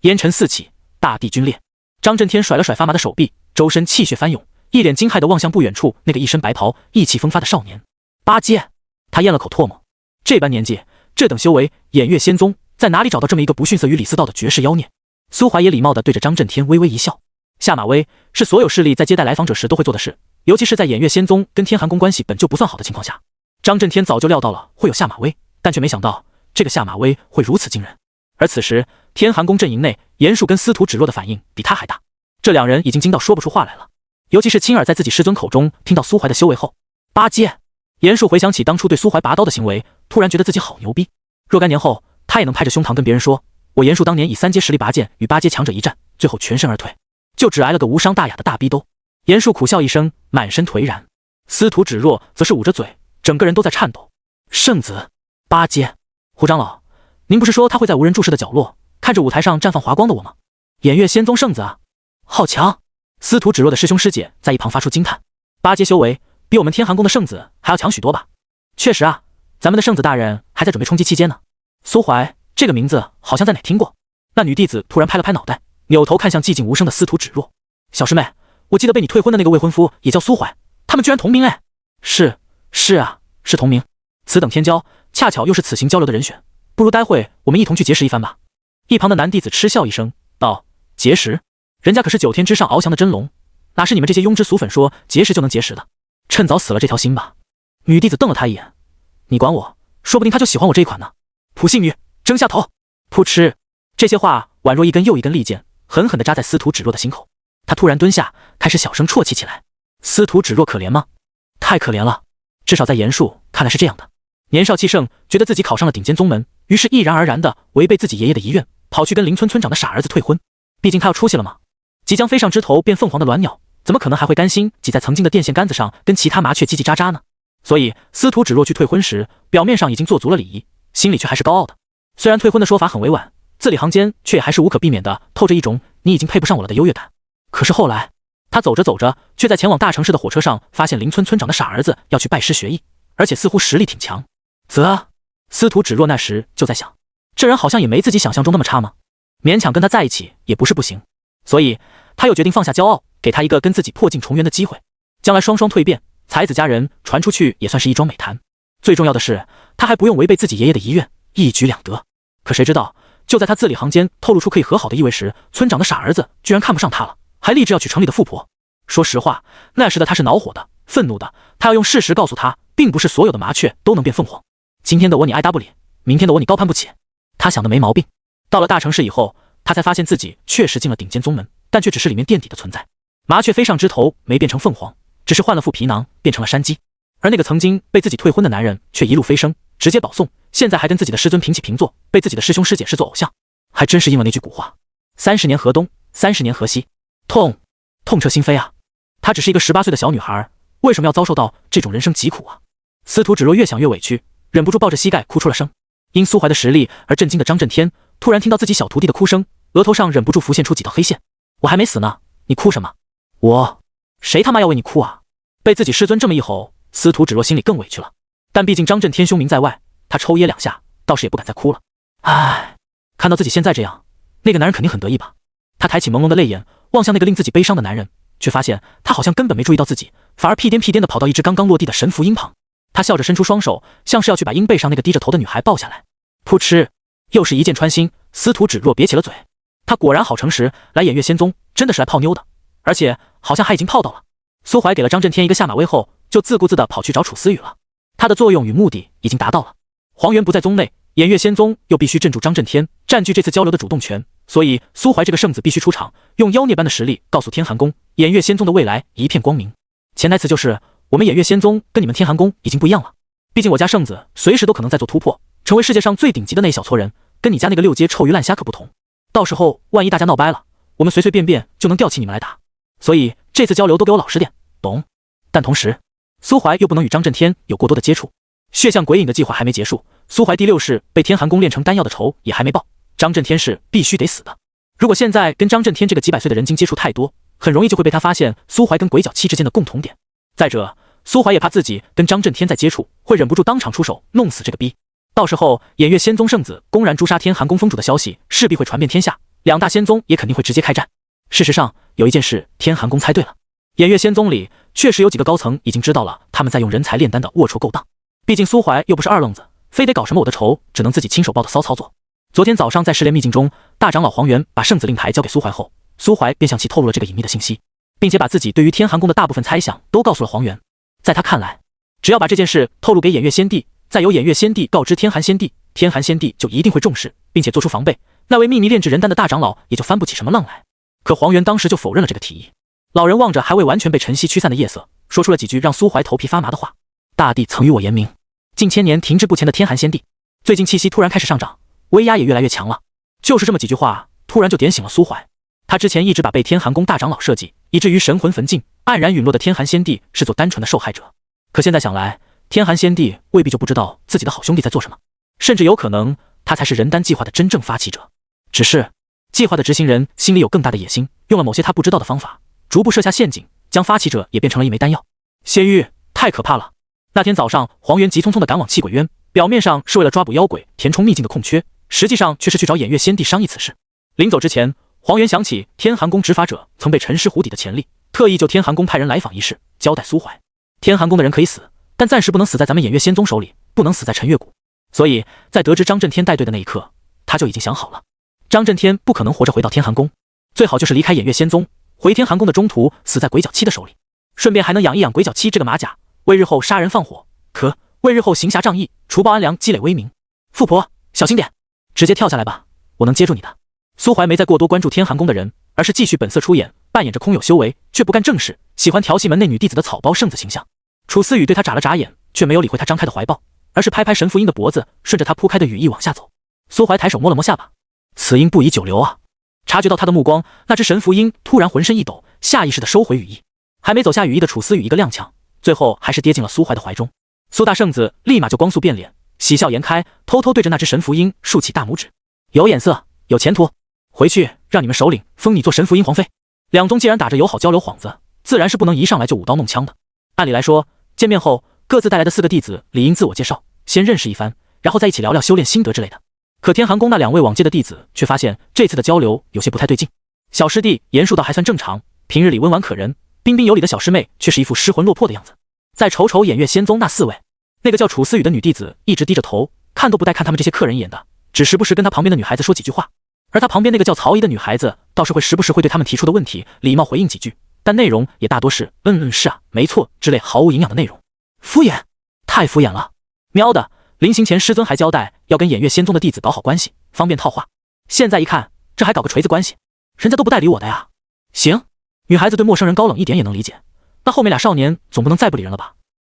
烟尘四起，大地皲裂。张震天甩了甩发麻的手臂，周身气血翻涌，一脸惊骇地望向不远处那个一身白袍意气风发的少年八阶。他咽了口唾沫，这般年纪，这等修为，偃月仙宗在哪里找到这么一个不逊色于李思道的绝世妖孽？苏怀也礼貌地对着张震天微微一笑。下马威是所有势力在接待来访者时都会做的事，尤其是在偃月仙宗跟天寒宫关系本就不算好的情况下。张震天早就料到了会有下马威，但却没想到这个下马威会如此惊人。而此时天寒宫阵营内，严术跟司徒芷若的反应比他还大，这两人已经惊到说不出话来了。尤其是亲耳在自己师尊口中听到苏怀的修为后，八阶。严术回想起当初对苏怀拔刀的行为，突然觉得自己好牛逼。若干年后，他也能拍着胸膛跟别人说，我严术当年以3阶实力拔剑与8阶强者一战，最后全身而退，就只挨了个无伤大雅的大逼兜。严术苦笑一声，满身颓然。司徒芷若则是捂着嘴，整个人都在颤抖。圣子8阶，胡长老，您不是说他会在无人注视的角落看着舞台上绽放华光的我吗？偃月仙宗圣子啊，好强！司徒芷若的师兄师姐在一旁发出惊叹，8阶修为比我们天寒宫的圣子还要强许多吧？确实啊，咱们的圣子大人还在准备冲击7阶呢。苏怀这个名字好像在哪听过。那女弟子突然拍了拍脑袋，扭头看向寂静无声的司徒芷若，小师妹，我记得被你退婚的那个未婚夫也叫苏怀，他们居然同名哎！是啊，是同名。此等天骄，恰巧又是此行交流的人选，不如待会我们一同去结识一番吧。一旁的男弟子嗤笑一声，道：结识？人家可是9天之上翱翔的真龙，哪是你们这些庸脂俗粉说结识就能结识的？趁早死了这条心吧。女弟子瞪了他一眼，你管我？说不定他就喜欢我这一款呢。普信女，争下头！噗嗤，这些话宛若一根又一根利剑，狠狠地扎在司徒芷若的心口。他突然蹲下，开始小声啜泣起来。司徒芷若可怜吗？太可怜了，至少在严术看来是这样的。年少气盛，觉得自己考上了顶尖宗门，于是毅然而然地违背自己爷爷的遗愿，跑去跟邻村村长的傻儿子退婚。毕竟他要出息了嘛，即将飞上枝头变凤凰的鸾鸟，怎么可能还会甘心挤在曾经的电线杆子上跟其他麻雀叽叽喳喳呢？所以司徒芷若去退婚时，表面上已经做足了礼仪，心里却还是高傲的。虽然退婚的说法很委婉，字里行间却也还是无可避免的透着一种你已经配不上我了的优越感。可是后来他走着走着，却在前往大城市的火车上发现邻村村长的傻儿子要去拜师学艺，而且似乎实力挺强。司徒芷若那时就在想，这人好像也没自己想象中那么差吗？勉强跟他在一起也不是不行。所以他又决定放下骄傲，给他一个跟自己破镜重圆的机会。将来双双蜕变，才子佳人传出去也算是一桩美谈。最重要的是，他还不用违背自己爷爷的遗愿，一举两得。可谁知道，就在他字里行间透露出可以和好的意味时，村长的傻儿子居然看不上他了，还立志要娶城里的富婆。说实话，那时的他是恼火的，愤怒的。他要用事实告诉他，并不是所有的麻雀都能变凤凰。今天的我你爱搭不理，明天的我你高攀不起。他想的没毛病。到了大城市以后，他才发现自己确实进了顶尖宗门，但却只是里面垫底的存在。麻雀飞上枝头，没变成凤凰，只是换了副皮囊，变成了山鸡。而那个曾经被自己退婚的男人，却一路飞升，直接保送，现在还跟自己的师尊平起平坐，被自己的师兄师姐视作偶像。还真是应了那句古话：30年河东，30年河西。痛彻心扉啊！她只是一个18岁的小女孩，为什么要遭受到这种人生疾苦啊？司徒芷若越想越委屈，忍不住抱着膝盖哭出了声。因苏怀的实力而震惊的张震天突然听到自己小徒弟的哭声，额头上忍不住浮现出几道黑线。我还没死呢，你哭什么？谁他妈要为你哭啊？被自己师尊这么一吼，司徒芷若心里更委屈了，但毕竟张震天凶名在外，他抽噎2下，倒是也不敢再哭了。唉，看到自己现在这样，那个男人肯定很得意吧？他抬起朦胧的泪眼，望向那个令自己悲伤的男人，却发现他好像根本没注意到自己，反而屁颠屁颠地跑到一只刚刚落地的神符鹰旁。他笑着伸出双手，像是要去把鹰背上那个低着头的女孩抱下来。噗嗤，又是一箭穿心，司徒芷若瘪起了嘴。他果然好诚实，来偃月仙宗真的是来泡妞的，而且好像还已经泡到了。苏怀给了张震天一个下马威后，就自顾自地跑去找楚思雨了。他的作用与目的已经达到了。黄元不在宗内，偃月仙宗又必须镇住张震天，占据这次交流的主动权，所以苏怀这个圣子必须出场，用妖孽般的实力告诉天寒宫，偃月仙宗的未来一片光明。潜台词就是我们偃月仙宗跟你们天寒宫已经不一样了，毕竟我家圣子随时都可能再做突破，成为世界上最顶级的那一小撮人，跟你家那个6阶臭鱼烂虾可不同。到时候万一大家闹掰了，我们随随便便就能调起你们来打。所以这次交流都给我老实点，懂？但同时，苏怀又不能与张震天有过多的接触。血象鬼影的计划还没结束，苏怀第6式被天寒宫炼成丹药的仇也还没报，张震天是必须得死的。如果现在跟张震天这个几百岁的人精接触太多，很容易就会被他发现苏怀跟鬼脚七之间的共同点。再者，苏怀也怕自己跟张震天再接触，会忍不住当场出手弄死这个逼。到时候偃月仙宗圣子公然诛杀天寒宫封主的消息势必会传遍天下，两大仙宗也肯定会直接开战。事实上，有一件事天寒宫猜对了，偃月仙宗里确实有几个高层已经知道了他们在用人才炼丹的龌龊勾当。毕竟苏怀又不是二愣子，非得搞什么我的仇只能自己亲手报的骚操作。昨天早上在试炼秘境中，大长老黄元把圣子令牌交给苏怀后，苏怀便向其透露了这个隐秘的信息，并且把自己对于天寒宫的大部分猜想都告诉了黄元。在他看来，只要把这件事透露给偃月仙帝，再由偃月仙帝告知天寒仙帝，天寒仙帝就一定会重视，并且做出防备，那位秘密炼制人丹的大长老也就翻不起什么浪来。可黄元当时就否认了这个提议。老人望着还未完全被晨曦驱散的夜色，说出了几句让苏怀头皮发麻的话：大帝曾与我言明，近千年停滞不前的天寒仙帝，最近气息突然开始上涨，威压也越来越强了。就是这么几句话，突然就点醒了苏怀。他之前一直把被天寒宫大长老设计，以至于神魂焚尽、黯然陨落的天寒仙帝视作单纯的受害者。可现在想来，天寒仙帝未必就不知道自己的好兄弟在做什么，甚至有可能他才是人丹计划的真正发起者。只是计划的执行人心里有更大的野心，用了某些他不知道的方法，逐步设下陷阱，将发起者也变成了一枚丹药。仙域太可怕了。那天早上，黄元急匆匆地赶往气鬼渊，表面上是为了抓捕妖鬼填充秘境的空缺，实际上却是去找偃月仙帝商议此事。临走之前，黄元想起天寒宫执法者曾被沉尸湖底的潜力，特意就天寒宫派人来访一事交代苏怀。天寒宫的人可以死，但暂时不能死在咱们偃月仙宗手里，不能死在陈月谷。所以在得知张震天带队的那一刻，他就已经想好了，张震天不可能活着回到天寒宫，最好就是离开偃月仙宗，回天寒宫的中途死在鬼脚七的手里，顺便还能养一养鬼脚七这个马甲，为日后杀人放火，为日后行侠仗义、除暴安良积累威名。富婆，小心点，直接跳下来吧，我能接住你的。苏怀没再过多关注天寒宫的人，而是继续本色出演，扮演着空有修为却不干正事、喜欢调戏门内女弟子的草包圣子形象。楚思雨对他眨了眨眼，却没有理会他张开的怀抱，而是拍拍神符鹰的脖子，顺着他铺开的羽翼往下走。苏怀抬手摸了摸下巴，此鹰不宜久留啊。察觉到他的目光，那只神符鹰突然浑身一抖，下意识地收回羽翼。还没走下羽翼的楚思雨一个踉跄，最后还是跌进了苏怀的怀中。苏大圣子立马就光速变脸，喜笑颜开，偷偷对着那只神符鹰竖起大拇指：有眼色，有前途，回去让你们首领封你做神符鹰皇妃。两宗既然打着友好交流幌子，自然是不能一上来就舞刀弄枪的。按理来说，见面后各自带来的4个弟子理应自我介绍，先认识一番，然后再一起聊聊修炼心得之类的。可天寒宫那2位往届的弟子却发现这次的交流有些不太对劲。小师弟严树倒还算正常，平日里温婉可人，彬彬有礼的小师妹却是一副失魂落魄的样子。再瞅瞅偃月仙宗那4位，那个叫楚思雨的女弟子一直低着头，看都不带看他们这些客人一眼的，只时不时跟他旁边的女孩子说几句话。而他旁边那个叫曹姨的女孩子倒是会时不时会对他们提出的问题礼貌回应几句，但内容也大多是是啊，没错之类毫无营养的内容。敷衍，太敷衍了。喵的，临行前师尊还交代要跟偃月仙宗的弟子搞好关系，方便套话。现在一看，这还搞个锤子关系，人家都不带理我的呀。行，女孩子对陌生人高冷一点也能理解，那后面俩少年总不能再不理人了吧？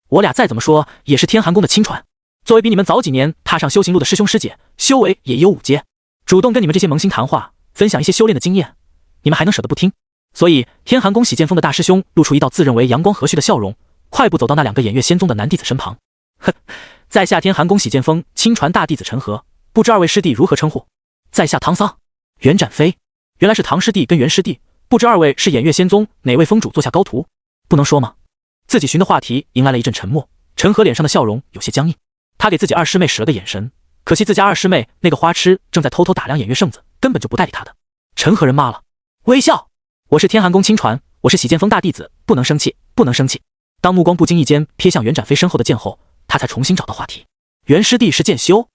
我俩再怎么说也是天寒宫的亲传，作为比你们早几年踏上修行路的师兄师姐，修为也有5阶，主动跟你们这些萌新谈话，分享一些修炼的经验，你们还能舍得不听？所以天寒宫喜剑锋的大师兄露出一道自认为阳光和煦的笑容，快步走到那2个偃月仙宗的男弟子身旁。哼，在下天寒宫喜剑锋亲传大弟子陈和，不知2位师弟如何称呼？在下唐桑。袁展飞，原来是唐师弟跟袁师弟，不知2位是偃月仙宗哪位宗主座下高徒？不能说吗？自己寻的话题迎来了一阵沉默。陈和脸上的笑容有些僵硬，他给自己二师妹使了个眼神，可惜自家二师妹那个花痴正在偷偷打量偃月圣子，根本就不带理他的。陈和人骂了，微笑，我是天寒宫亲传，我是洗剑锋大弟子，不能生气，不能生气。当目光不经意间瞥向袁展飞身后的剑后，他才重新找到话题。袁师弟是剑修？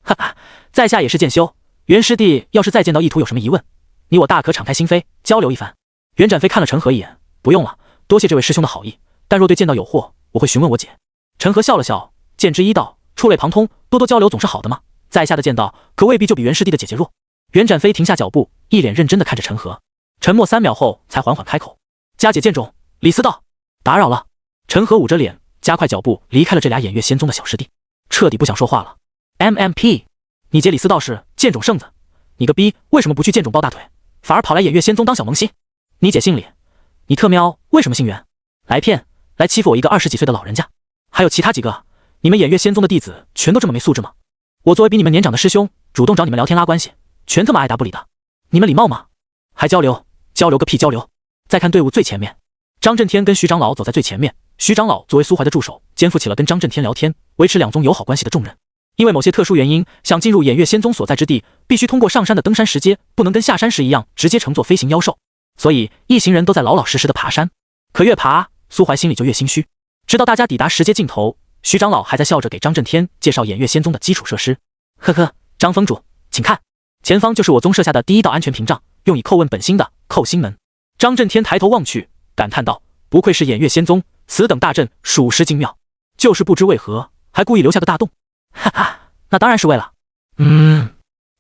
哈哈，在下也是剑修。袁师弟要是再见到意图有什么疑问，你我大可敞开心扉交流一番。袁展飞看了陈和一眼，不用了，多谢这位师兄的好意，但若对剑道有惑，我会询问我姐。陈和笑了笑，剑之一道，触类旁通，多多交流总是好的嘛。在下的剑道可未必就比袁师弟的姐姐弱。袁展飞停下脚步，一脸认真地看着陈和，沉默3秒后才缓缓开口：家姐剑种，李思道，打扰了。陈和捂着脸，加快脚步离开了这俩偃月仙宗的小师弟，彻底不想说话了。MMP， 你姐李思道是剑种圣子，你个逼为什么不去剑种抱大腿，反而跑来偃月仙宗当小萌新？你姐姓李，你特喵为什么姓袁？来骗，来欺负我一个20几岁的老人家？还有其他几个，你们偃月仙宗的弟子全都这么没素质吗？我作为比你们年长的师兄，主动找你们聊天拉关系，全这么爱答不理的，你们礼貌吗？还交流？交流个屁交流！再看队伍最前面，张震天跟徐长老走在最前面，徐长老作为苏怀的助手，肩负起了跟张震天聊天、维持两宗友好关系的重任。因为某些特殊原因，想进入偃月仙宗所在之地，必须通过上山的登山石阶，不能跟下山时一样直接乘坐飞行妖兽，所以一行人都在老老实实的爬山。可越爬，苏怀心里就越心虚。直到大家抵达石阶尽头，徐长老还在笑着给张震天介绍偃月仙宗的基础设施。呵呵，张峰主，请看，前方就是我宗设下的第一道安全屏障，用以叩问本心的叩心门。张震天抬头望去，感叹道：不愧是偃月仙宗，此等大阵属实精妙，就是不知为何还故意留下个大洞。哈哈，那当然是为了……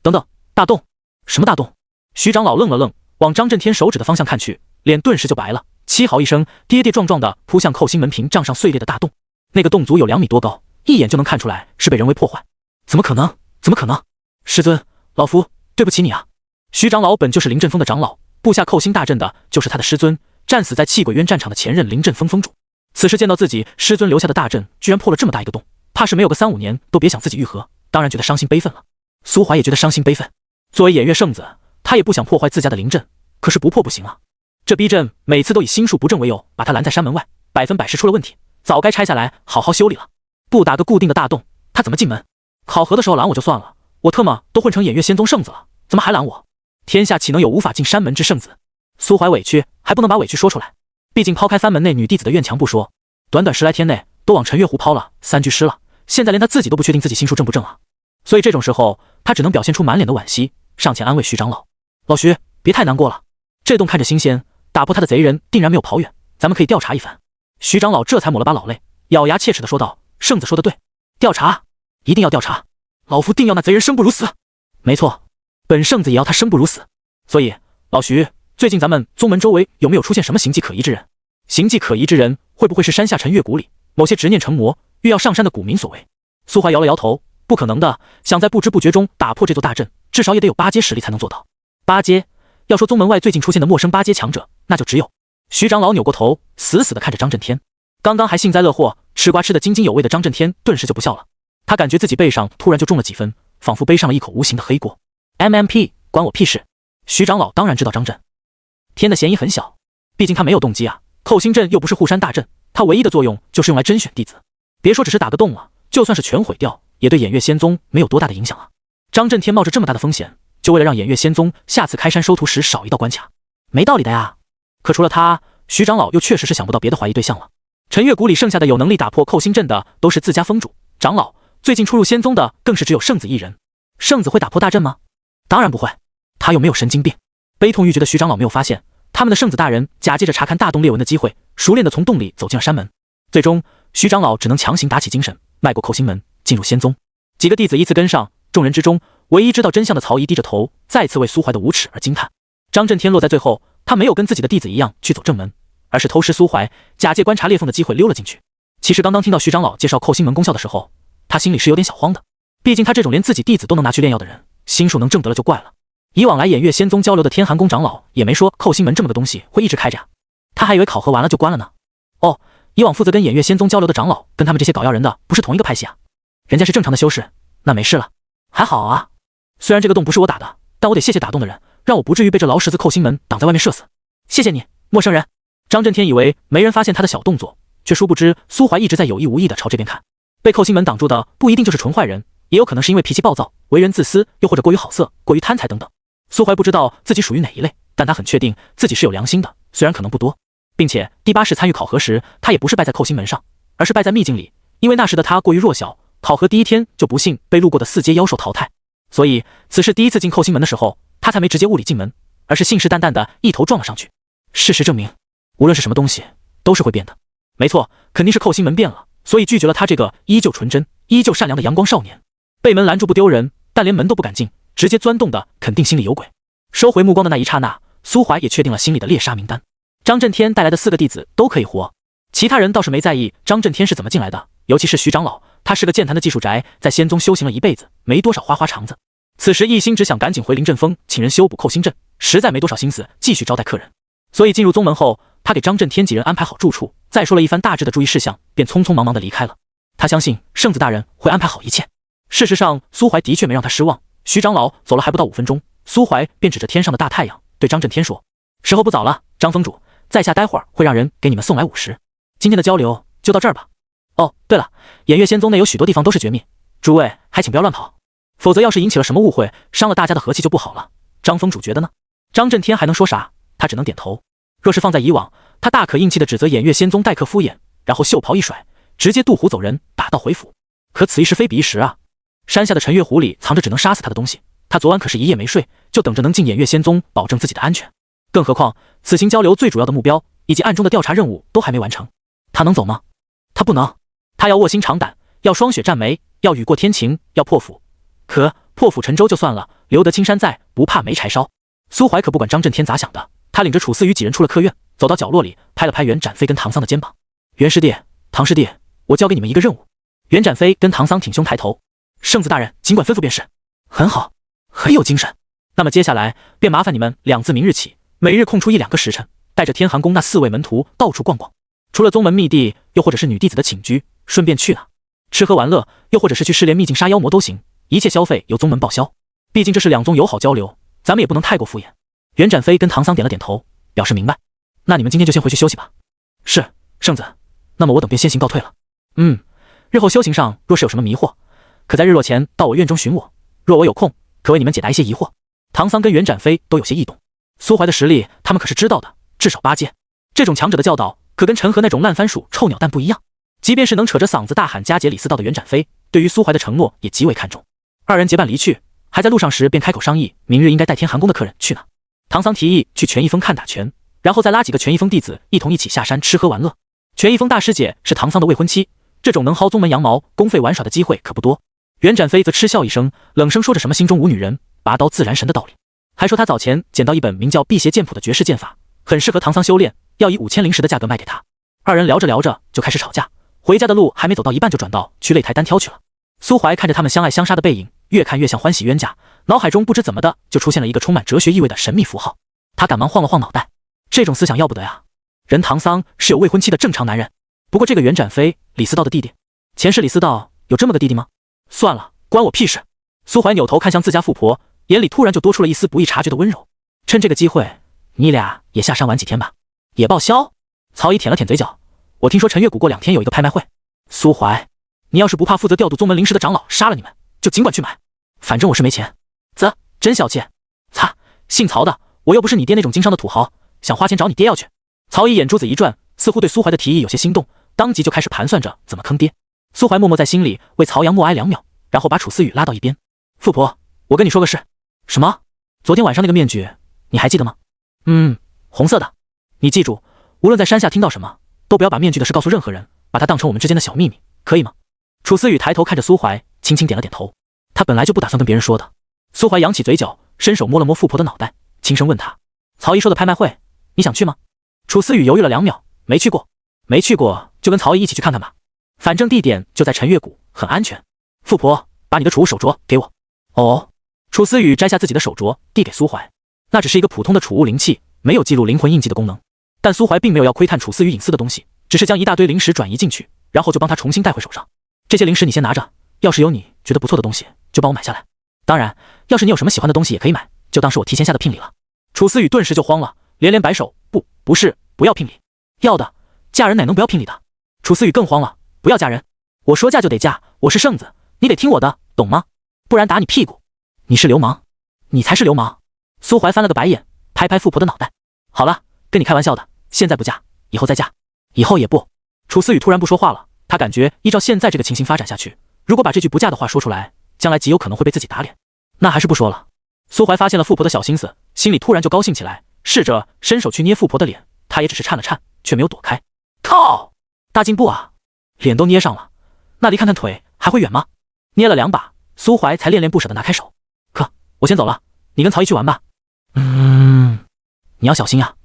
等等，大洞？什么大洞？徐长老愣了愣，往张震天手指的方向看去，脸顿时就白了，凄嚎一声，跌跌撞撞地扑向叩心门屏障上碎裂的大洞。那个洞足有2米多高，一眼就能看出来是被人为破坏。怎么可能？怎么可能？师尊，老夫对不起你啊！徐长老本就是林振峰的长老，布下叩心大阵的就是他的师尊，战死在气鬼渊战场的前任林振峰峰主。此时见到自己师尊留下的大阵居然破了这么大一个洞，怕是没有个3、5年都别想自己愈合，当然觉得伤心悲愤了。苏怀也觉得伤心悲愤，作为偃月圣子，他也不想破坏自家的灵阵，可是不破不行啊。这逼阵每次都以心术不正为由把他拦在山门外，100%是出了问题，早该拆下来好好修理了。不打个固定的大洞，他怎么进门？考核的时候拦我就算了，我特么都混成偃月仙宗圣子了，怎么还拦我？天下岂能有无法进山门之圣子？苏怀委屈，还不能把委屈说出来。毕竟抛开3门内女弟子的怨墙不说，短短10来天内都往陈月湖抛了3具尸了，现在连他自己都不确定自己心术正不正啊。所以这种时候，他只能表现出满脸的惋惜，上前安慰徐长老：老徐，别太难过了，这洞看着新鲜，打破他的贼人定然没有跑远，咱们可以调查一番。徐长老这才抹了把老泪，咬牙切齿地说道：圣子说的对，调查，一定要调查，老夫定要那贼人生不如死。没错，本圣子也要他生不如死。所以老徐，最近咱们宗门周围有没有出现什么形迹可疑之人？形迹可疑之人会不会是山下陈月谷里某些执念成魔欲要上山的古民所为？苏怀摇了摇头，不可能的，想在不知不觉中打破这座大阵，至少也得有8阶实力才能做到。8阶，要说宗门外最近出现的陌生8阶强者，那就只有……徐长老扭过头，死死地看着张震天。刚刚还幸灾乐祸、吃瓜吃得津津有味的张震天，顿时就不笑了。他感觉自己背上突然就重了几分，仿佛背上了一口无形的黑锅。MMP， 关我屁事！徐长老当然知道张震天的嫌疑很小，毕竟他没有动机啊。叩心阵又不是护山大阵，它唯一的作用就是用来甄选弟子。别说只是打个洞了，就算是全毁掉，也对偃月仙宗没有多大的影响啊。张震天冒着这么大的风险，就为了让偃月仙宗下次开山收徒时少一道关卡，没道理的呀。可除了他，徐长老又确实是想不到别的怀疑对象了。陈月谷里剩下的有能力打破叩心阵的都是自家峰主、长老，最近出入仙宗的更是只有圣子一人。圣子会打破大阵吗？当然不会，他又没有神经病。悲痛欲绝的徐长老没有发现，他们的圣子大人假借着查看大洞裂纹的机会，熟练地从洞里走进了山门。最终，徐长老只能强行打起精神，迈过叩心门，进入仙宗。几个弟子依次跟上，众人之中，唯一知道真相的曹仪低着头，再次为苏怀的无耻而惊叹。张震天落在最后，他没有跟自己的弟子一样去走正门，而是偷师苏怀，假借观察裂缝的机会溜了进去。其实刚刚听到徐长老介绍叩心门功效的时候，他心里是有点小慌的。毕竟他这种连自己弟子都能拿去炼药的人，心术能正得了就怪了。以往来偃月仙宗交流的天寒宫长老也没说叩心门这么个东西会一直开着呀，他还以为考核完了就关了呢。哦，以往负责跟偃月仙宗交流的长老跟他们这些搞药人的不是同一个派系啊，人家是正常的修士，那没事了，还好啊。虽然这个洞不是我打的，但我得谢谢打洞的人，让我不至于被这牢十字叩心门挡在外面射死。谢谢你，陌生人。张震天以为没人发现他的小动作，却殊不知苏怀一直在有意无意地朝这边看。被寇星门挡住的不一定就是纯坏人，也有可能是因为脾气暴躁、为人自私，又或者过于好色、过于贪财等等。苏怀不知道自己属于哪一类，但他很确定自己是有良心的，虽然可能不多。并且第8式参与考核时，他也不是败在寇星门上，而是败在秘境里，因为那时的他过于弱小，考核第1天就不幸被路过的4阶妖兽淘汰。所以此时第一次进寇星门的时候，他才没直接物理进门，而是信誓旦旦的一头撞了上去。事实证明，无论是什么东西都是会变的。没错，肯定是寇星门变了，所以拒绝了他这个依旧纯真、依旧善良的阳光少年。被门拦住不丢人，但连门都不敢进，直接钻洞的肯定心里有鬼。收回目光的那一刹那，苏怀也确定了心里的猎杀名单。张震天带来的4个弟子都可以活，其他人倒是没在意张震天是怎么进来的，尤其是徐长老，他是个健谈的技术宅，在仙宗修行了一辈子，没多少花花肠子。此时一心只想赶紧回临阵峰请人修补寇星阵，实在没多少心思继续招待客人。所以进入宗门后，他给张震天几人安排好住处，再说了一番大致的注意事项，便匆匆忙忙地离开了。他相信圣子大人会安排好一切。事实上，苏怀的确没让他失望。徐长老走了还不到5分钟，苏怀便指着天上的大太阳对张震天说：“时候不早了，张峰主，在下待会儿会让人给你们送来午食。今天的交流就到这儿吧。哦，对了，偃月仙宗内有许多地方都是绝密，诸位还请不要乱跑，否则要是引起了什么误会，伤了大家的和气就不好了。张峰主觉得呢？”张震天还能说啥？他只能点头。若是放在以往，他大可硬气的指责偃月仙宗待客敷衍，然后袖袍一甩，直接渡湖走人，打道回府。可此一时非彼一时啊！山下的陈月湖里藏着只能杀死他的东西，他昨晚可是一夜没睡，就等着能进偃月仙宗，保证自己的安全。更何况此行交流最主要的目标以及暗中的调查任务都还没完成，他能走吗？他不能。他要卧薪尝胆，要霜雪战梅，要雨过天晴，要破釜。可破釜沉舟就算了，留得青山在，不怕没柴烧。苏怀可不管张震天咋想的，他领着楚思雨几人出了客院，走到角落里，拍了拍袁展飞跟唐桑的肩膀：“袁师弟，唐师弟，我交给你们一个任务。”袁展飞跟唐桑挺胸抬头：“圣子大人尽管吩咐便是。”“很好，很有精神。那么接下来便麻烦你们2自明日起，每日空出1-2个时辰，带着天寒宫那4位门徒到处逛逛，除了宗门密地，又或者是女弟子的寝居，顺便去哪吃喝玩乐，又或者是去试炼秘境杀妖魔都行，一切消费由宗门报销。毕竟这是2宗友好交流，咱们也不能太过敷衍。”袁展飞跟唐桑点了点头，表示明白。“那你们今天就先回去休息吧。”“是，圣子。那么我等便先行告退了。”“日后修行上若是有什么迷惑，可在日落前到我院中寻我，若我有空，可为你们解答一些疑惑。”唐桑跟袁展飞都有些异动，苏怀的实力他们可是知道的，至少8阶。这种强者的教导可跟陈和那种烂番薯臭鸟蛋不一样。即便是能扯着嗓子大喊加解李四道的袁展飞，对于苏怀的承诺也极为看重。2人结伴离去，还在路上时便开口商议明日应该带天寒宫的客人去哪。唐桑提议去权益峰看打拳，然后再拉几个权益峰弟子一起下山吃喝玩乐。权益峰大师姐是唐桑的未婚妻，这种能薅宗门羊毛公费玩耍的机会可不多。袁展飞则嗤笑一声，冷声说着什么心中无女人，拔刀自然神的道理，还说他早前捡到一本名叫辟邪剑谱的绝世剑法，很适合唐桑修炼，要以5000灵石的价格卖给他。2人聊着聊着就开始吵架，回家的路还没走到一半就转到去擂台单挑去了。苏怀看着他们相爱相杀的背影，越看越像欢喜冤家，脑海中不知怎么的就出现了一个充满哲学意味的神秘符号。他赶忙晃了晃脑袋，这种思想要不得呀！人唐桑是有未婚妻的正常男人，不过这个袁展飞，李思道的弟弟，前世李思道有这么个弟弟吗？算了，关我屁事！苏怀扭头看向自家富婆，眼里突然就多出了一丝不易察觉的温柔。趁这个机会，你俩也下山玩几天吧，也报销。曹姨舔了舔嘴角，我听说陈月谷过2天有一个拍卖会。苏怀，你要是不怕负责调度宗门灵石的长老杀了你们，就尽管去买，反正我是没钱。啧，真小气！擦，姓曹的，我又不是你爹那种经商的土豪，想花钱找你爹要去。曹姨眼珠子一转，似乎对苏怀的提议有些心动，当即就开始盘算着怎么坑爹。苏怀默默在心里为曹阳默哀2秒，然后把楚思雨拉到一边。富婆，我跟你说个事。什么？昨天晚上那个面具，你还记得吗？红色的。你记住，无论在山下听到什么，都不要把面具的事告诉任何人，把它当成我们之间的小秘密，可以吗？楚思雨抬头看着苏怀，轻轻点了点头。他本来就不打算跟别人说的。苏怀扬起嘴角，伸手摸了摸富婆的脑袋，轻声问他：“曹姨说的拍卖会，你想去吗？”楚思雨犹豫了2秒，没去过。没去过就跟曹姨一起去看看吧，反正地点就在陈月谷，很安全。富婆，把你的储物手镯给我。哦。楚思雨摘下自己的手镯，递给苏怀。那只是一个普通的储物灵器，没有记录灵魂印记的功能。但苏怀并没有要窥探楚思雨隐私的东西，只是将一大堆灵石转移进去，然后就帮他重新带回手上。这些灵石你先拿着，要是有你觉得不错的东西，就帮我买下来。当然，要是你有什么喜欢的东西也可以买，就当是我提前下的聘礼了。楚思雨顿时就慌了，连连摆手：不是，不要聘礼，要的，嫁人哪能不要聘礼的？楚思雨更慌了，不要嫁人，我说嫁就得嫁，我是圣子，你得听我的，懂吗？不然打你屁股。你是流氓，你才是流氓。苏怀翻了个白眼，拍拍富婆的脑袋。好了，跟你开玩笑的，现在不嫁，以后再嫁，以后也不。楚思雨突然不说话了，他感觉依照现在这个情形发展下去，如果把这句不嫁的话说出来，将来极有可能会被自己打脸。那还是不说了。苏怀发现了富婆的小心思，心里突然就高兴起来，试着伸手去捏富婆的脸，他也只是颤了颤，却没有躲开。靠，大进步啊，脸都捏上了，那离看看腿还会远吗？捏了2把，苏怀才恋恋不舍地拿开手。可我先走了，你跟曹毅去玩吧。你要小心呀。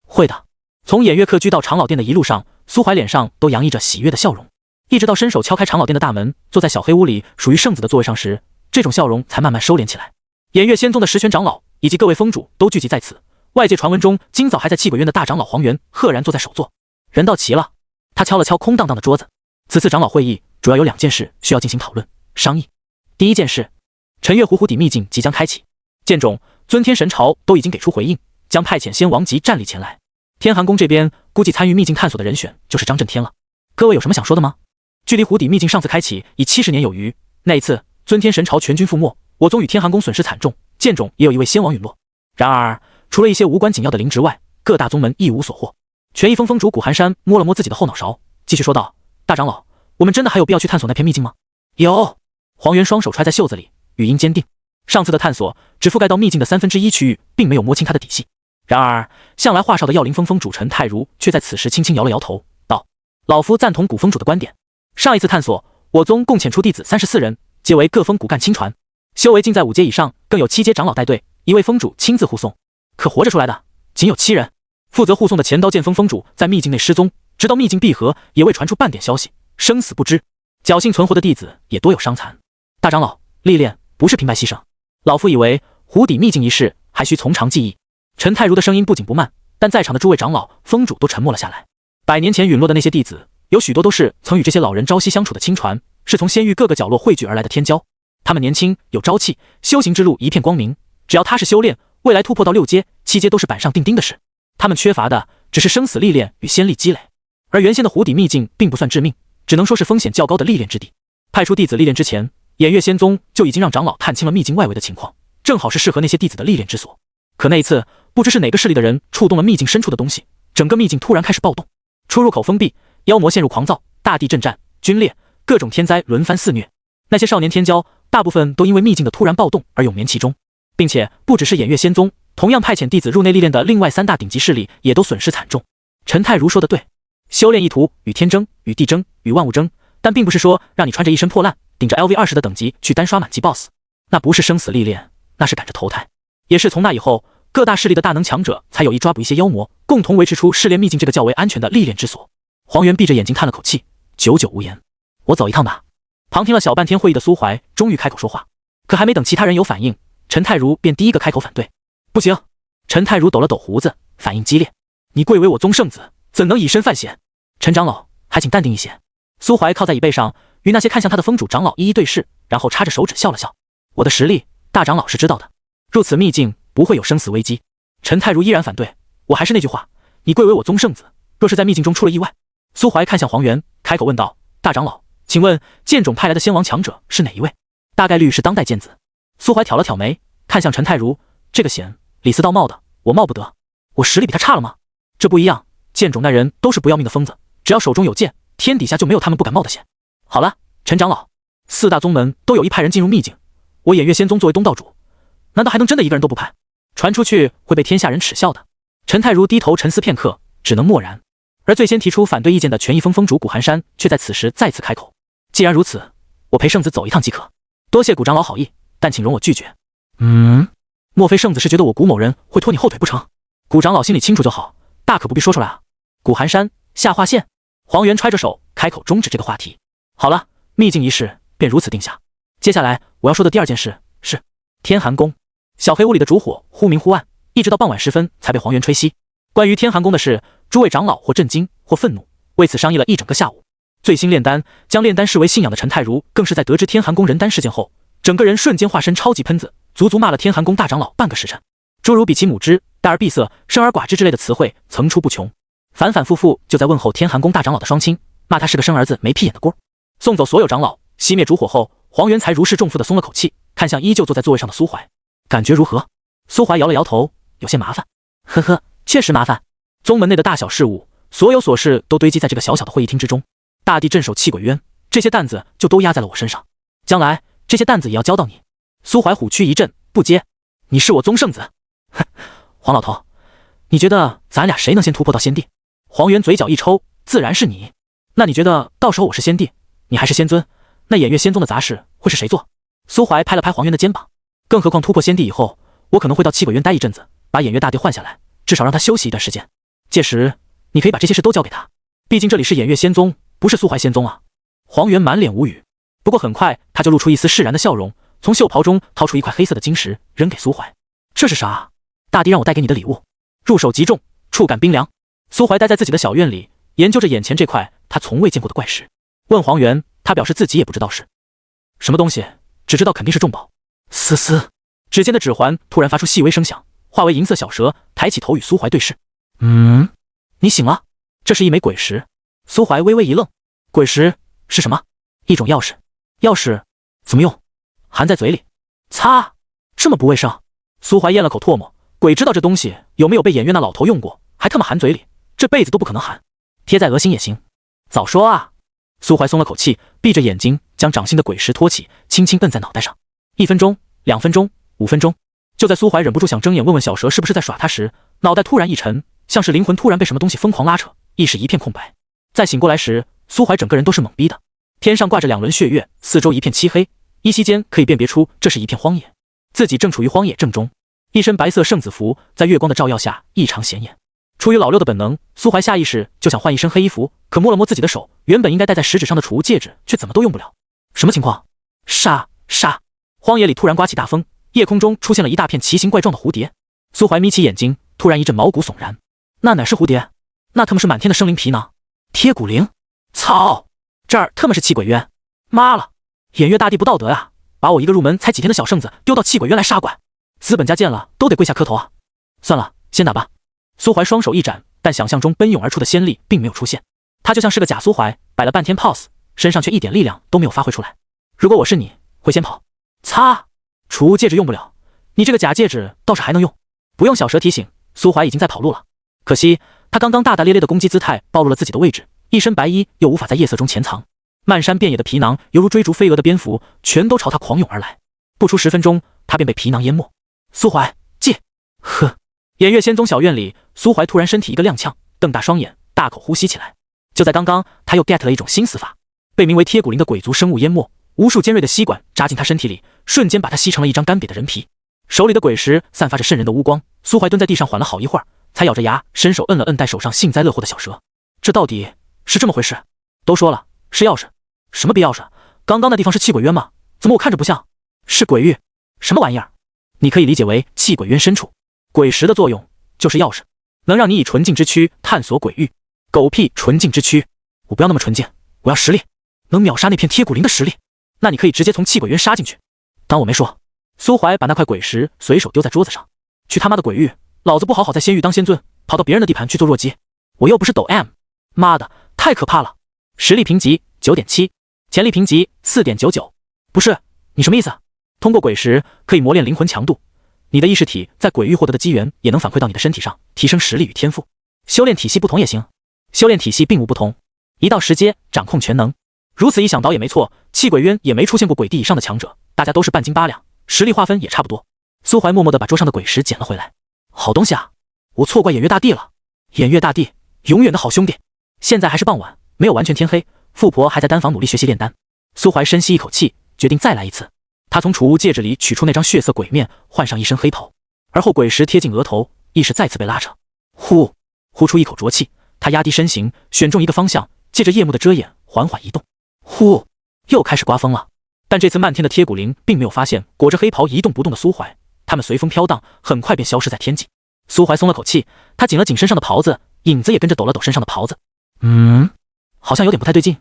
会的。从偃月客居到长老殿的一路上，苏怀脸上都洋溢着喜悦的笑容，一直到伸手敲开长老殿的大门，坐在小黑屋里属于圣子的座位上时，这种笑容才慢慢收敛起来。偃月仙宗的十全长老以及各位封主都聚集在此，外界传闻中今早还在气鬼院的大长老黄元赫然坐在首座。人到齐了，他敲了敲空荡荡的桌子。此次长老会议主要有2件事需要进行讨论商议。第一件事，陈月湖湖底秘境即将开启，剑种、尊天神朝都已经给出回应，将派遣仙王级战力前来。天寒宫这边估计参与秘境探索的人选就是张震天了。各位有什么想说的吗？距离湖底秘境上次开启已70年有余，那一次尊天神朝全军覆没，我宗与天寒宫损失惨重，剑种也有一位仙王陨落。然而除了一些无关紧要的灵职外，各大宗门一无所获。权益峰峰主古寒山摸了摸自己的后脑勺，继续说道：大长老，我们真的还有必要去探索那片秘境吗？有。黄元双手揣在袖子里，语音坚定。上次的探索只覆盖到秘境的1/3区域，并没有摸清他的底细。然而向来话少的药灵峰峰主陈太如却在此时轻轻摇了摇头，道：老夫赞同古峰主的观点，上一次探索我宗共遣出弟子34人，皆为各峰骨干亲传，修为尽在5阶以上，更有7阶长老带队，1位峰主亲自护送，可活着出来的仅有7人。负责护送的钱刀剑锋峰主在秘境内失踪，直到秘境闭合也未传出半点消息，生死不知。侥幸存活的弟子也多有伤残。大长老，历练不是平白牺牲，老夫以为湖底秘境一事还需从长计议。陈太如的声音不紧不慢，但在场的诸位长老、峰主都沉默了下来。100年前陨落的那些弟子，有许多都是曾与这些老人朝夕相处的亲传，是从仙域各个角落汇聚而来的天骄。他们年轻有朝气，修行之路一片光明，只要踏实修炼，未来突破到6阶、7阶都是板上钉钉的事。他们缺乏的只是生死历练与仙力积累，而原先的湖底秘境并不算致命，只能说是风险较高的历练之地。派出弟子历练之前，偃月仙宗就已经让长老探清了秘境外围的情况，正好是适合那些弟子的历练之所。可那一次不知是哪个势力的人触动了秘境深处的东西，整个秘境突然开始暴动，出入口封闭，妖魔陷入狂躁，大地震战，军裂，各种天灾轮番肆虐。那些少年天骄大部分都因为秘境的突然暴动而永眠其中，并且不只是偃月仙宗，同样派遣弟子入内历练的另外3大顶级势力也都损失惨重。陈太如说的对，修炼意图与天争，与地争，与万物争，但并不是说让你穿着一身破烂，顶着 LV20的等级去单刷满级 BOSS， 那不是生死历练，那是赶着投胎。也是从那以后，各大势力的大能强者才有意抓捕一些妖魔，共同维持出试炼秘境这个较为安全的历练之所。黄元闭着眼睛叹了口气，久久无言。我走一趟吧。旁听了小半天会议的苏怀终于开口说话，可还没等其他人有反应，陈太如便第一个开口反对。不行！陈太如抖了抖胡子，反应激烈。你贵为我宗圣子，怎能以身犯险？陈长老，还请淡定一些。苏怀靠在椅背上，与那些看向他的峰主长老一一对视，然后插着手指笑了笑。我的实力，大长老是知道的。入此秘境不会有生死危机。陈太如依然反对。我还是那句话，你贵为我宗圣子，若是在秘境中出了意外。苏怀看向黄元，开口问道：大长老，请问剑种派来的仙王强者是哪一位？大概率是当代剑子。苏怀挑了挑眉，看向陈太如，这个险李四道冒的，我冒不得。我实力比他差了吗？这不一样，剑种那人都是不要命的疯子，只要手中有剑，天底下就没有他们不敢冒的险。好了，陈长老，4大宗门都有意派人进入秘境，我偃月仙宗作为东道主，难道还能真的一个人都不派？传出去会被天下人耻笑的。陈太如低头沉思片刻，只能默然。而最先提出反对意见的权益峰峰主古寒山却在此时再次开口：既然如此，我陪圣子走一趟即可。多谢古长老好意，但请容我拒绝。莫非圣子是觉得我古某人会拖你后腿不成？古长老心里清楚就好，大可不必说出来啊。古寒山下划线。黄元揣着手开口终止这个话题。好了，秘境一事便如此定下。接下来我要说的第2件事是天寒宫。小黑屋里的烛火忽明忽暗，一直到傍晚时分才被黄元吹熄。关于天寒宫的事，诸位长老或震惊或愤怒，为此商议了一整个下午。最新炼丹，将炼丹视为信仰的陈太如，更是在得知天寒宫人丹事件后，整个人瞬间化身超级喷子，足足骂了天寒宫大长老半个时辰。诸如比其母之、大而闭塞、生而寡之之类的词汇层出不穷。反反复复就在问候天寒宫大长老的双亲，骂他是个生儿子没屁眼的锅。送走所有长老，熄灭烛火后，黄元才如释重负的松了口气，看向依旧坐在座位上的苏怀，感觉如何？苏怀摇了摇头，有些麻烦。呵呵，确实麻烦。宗门内的大小事务，所有琐事都堆积在这个小小的会议厅之中。大帝镇守气鬼渊，这些担子就都压在了我身上，将来这些担子也要交到你。苏怀虎躯一震，不接。你是我宗圣子。哼，黄老头，你觉得咱俩谁能先突破到仙帝？黄元嘴角一抽，自然是你。那你觉得到时候我是仙帝，你还是仙尊，那偃月仙宗的杂事会是谁做？苏怀拍了拍黄元的肩膀，更何况突破仙帝以后，我可能会到气鬼渊待一阵子，把偃月大帝换下来，至少让他休息一段时间。届时你可以把这些事都交给他，毕竟这里是偃月仙宗，不是苏怀仙宗啊。黄元满脸无语，不过很快他就露出一丝释然的笑容，从袖袍中掏出一块黑色的晶石扔给苏怀。这是啥？大帝让我带给你的礼物，入手极重，触感冰凉。苏怀待在自己的小院里，研究着眼前这块他从未见过的怪石。问黄元，他表示自己也不知道是什么东西，只知道肯定是重宝。嘶嘶，指尖的指环突然发出细微声响，化为银色小蛇，抬起头与苏怀对视。你醒了？这是一枚鬼石。苏怀微微一愣，鬼石是什么？一种钥匙。钥匙怎么用？含在嘴里。擦，这么不卫生。苏怀咽了口唾沫，鬼知道这东西有没有被偃月那老头用过，还他妈含嘴里，这辈子都不可能含。贴在额心也行。早说啊！苏怀松了口气，闭着眼睛将掌心的鬼石托起，轻轻摁在脑袋上。1分钟、2分钟、5分钟，就在苏怀忍不住想睁眼问问小蛇是不是在耍他时，脑袋突然一沉，像是灵魂突然被什么东西疯狂拉扯，意识一片空白。再醒过来时，苏怀整个人都是懵逼的。天上挂着2轮血月，四周一片漆黑，依稀间可以辨别出这是一片荒野。自己正处于荒野正中，一身白色圣子服在月光的照耀下异常显眼。出于老六的本能，苏怀下意识就想换一身黑衣服，可摸了摸自己的手，原本应该戴在食指上的储物戒指，却怎么都用不了。什么情况？沙！荒野里突然刮起大风，夜空中出现了一大片奇形怪状的蝴蝶。苏怀眯起眼睛，突然一阵毛骨悚然。那哪是蝴蝶？那他妈是满天的生灵皮囊！贴骨灵！操！这儿他妈是气鬼渊！妈了！偃月大帝不道德呀，把我一个入门才几天的小圣子丢到气鬼渊来杀怪，资本家见了都得跪下磕头啊！算了，先打吧。苏怀双手一展，但想象中奔涌而出的仙力并没有出现，他就像是个假苏怀，摆了半天 pose， 身上却一点力量都没有发挥出来。如果我是你，会先跑。擦！储物戒指用不了，你这个假戒指倒是还能用。不用小蛇提醒，苏怀已经在跑路了。可惜他刚刚大大咧咧的攻击姿态暴露了自己的位置，一身白衣又无法在夜色中潜藏，漫山遍野的皮囊犹如追逐飞蛾的蝙蝠，全都朝他狂涌而来。不出10分钟，他便被皮囊淹没。苏怀，戒！呵！偃月仙宗小院里，苏怀突然身体一个踉跄，瞪大双眼，大口呼吸起来。就在刚刚，他又 get 了一种新死法，被名为贴骨灵的鬼族生物淹没，无数尖锐的吸管扎进他身体里，瞬间把他吸成了一张干瘪的人皮。手里的鬼石散发着渗人的乌光，苏怀蹲在地上缓了好一会儿，才咬着牙伸手摁了摁戴手上幸灾乐祸的小蛇。这到底是这么回事？都说了是钥匙，什么逼钥匙？刚刚那地方是气鬼渊吗？怎么我看着不像？是鬼域？什么玩意儿？你可以理解为气鬼渊深处。鬼石的作用就是钥匙，能让你以纯净之躯探索鬼域。狗屁纯净之躯，我不要那么纯净，我要实力，能秒杀那片贴骨灵的实力。那你可以直接从气鬼渊杀进去，当我没说。苏怀把那块鬼石随手丢在桌子上。去他妈的鬼域，老子不好好在仙域当仙尊，跑到别人的地盘去做弱鸡，我又不是抖 M， 妈的，太可怕了。实力评级 9.7， 潜力评级 4.99。 不是，你什么意思？通过鬼石可以磨练灵魂强度，你的意识体在鬼域获得的机缘也能反馈到你的身体上，提升实力与天赋。修炼体系不同也行，修炼体系并无不同，1到10阶掌控全能。如此一想倒也没错，气鬼渊也没出现过鬼帝以上的强者，大家都是半斤八两，实力划分也差不多。苏怀默默地把桌上的鬼石捡了回来。好东西啊，我错怪偃月大帝了。偃月大帝，永远的好兄弟。现在还是傍晚，没有完全天黑，富婆还在丹房努力学习炼丹。苏怀深吸一口气，决定再来一次。他从储物戒指里取出那张血色鬼面，换上一身黑袍，而后鬼石贴近额头，意识再次被拉扯。呼出一口浊气，他压低身形，选中一个方向，借着夜幕的遮掩，缓缓移动。呼，又开始刮风了。但这次漫天的贴骨灵并没有发现裹着黑袍一动不动的苏怀，他们随风飘荡，很快便消失在天际。苏怀松了口气，他紧了紧身上的袍子，影子也跟着抖了抖身上的袍子。好像有点不太对劲。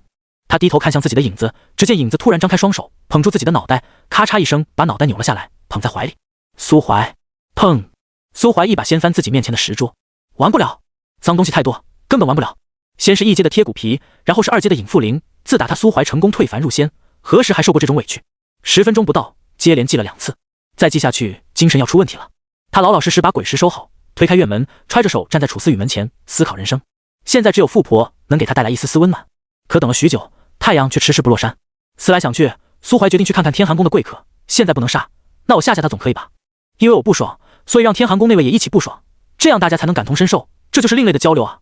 他低头看向自己的影子，只见影子突然张开双手，捧住自己的脑袋，咔嚓一声把脑袋扭了下来，捧在怀里。苏怀，砰！苏怀一把掀翻自己面前的石桌。玩不了，脏东西太多，根本玩不了。先是1阶的贴骨皮，然后是2阶的引缚灵，自打他苏怀成功退凡入仙，何时还受过这种委屈？10分钟不到，接连记了2次，再记下去，精神要出问题了。他老老实实把鬼石收好，推开院门，揣着手站在楚思雨门前，思考人生。现在只有富婆能给他带来一丝丝温暖，可等了许久，太阳却迟迟不落山。思来想去，苏怀决定去看看天寒宫的贵客。现在不能杀，那我吓吓他总可以吧？因为我不爽，所以让天寒宫那位也一起不爽，这样大家才能感同身受，这就是另类的交流啊。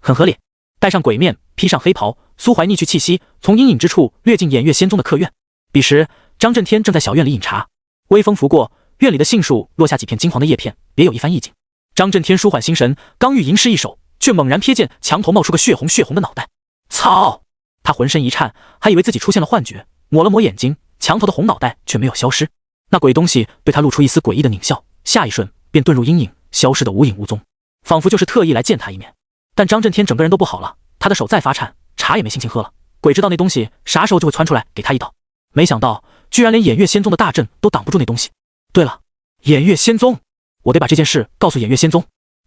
很合理。戴上鬼面，披上黑袍，苏怀逆去气息，从阴影之处掠进偃月仙宗的客院。彼时，张震天正在小院里饮茶，微风拂过，院里的杏树落下几片金黄的叶片，别有一番意境。张震天舒缓心神，刚欲吟诗一首，却猛然瞥见墙头冒出个血红的脑袋。操！他浑身一颤，还以为自己出现了幻觉，抹了抹眼睛，墙头的红脑袋却没有消失。那鬼东西对他露出一丝诡异的狞笑，下一瞬便遁入阴影，消失得无影无踪，仿佛就是特意来见他一面。但张震天整个人都不好了，他的手再发颤，茶也没心情喝了。鬼知道那东西啥时候就会窜出来给他一刀，没想到居然连偃月仙宗的大阵都挡不住那东西。对了，偃月仙宗，我得把这件事告诉偃月仙宗。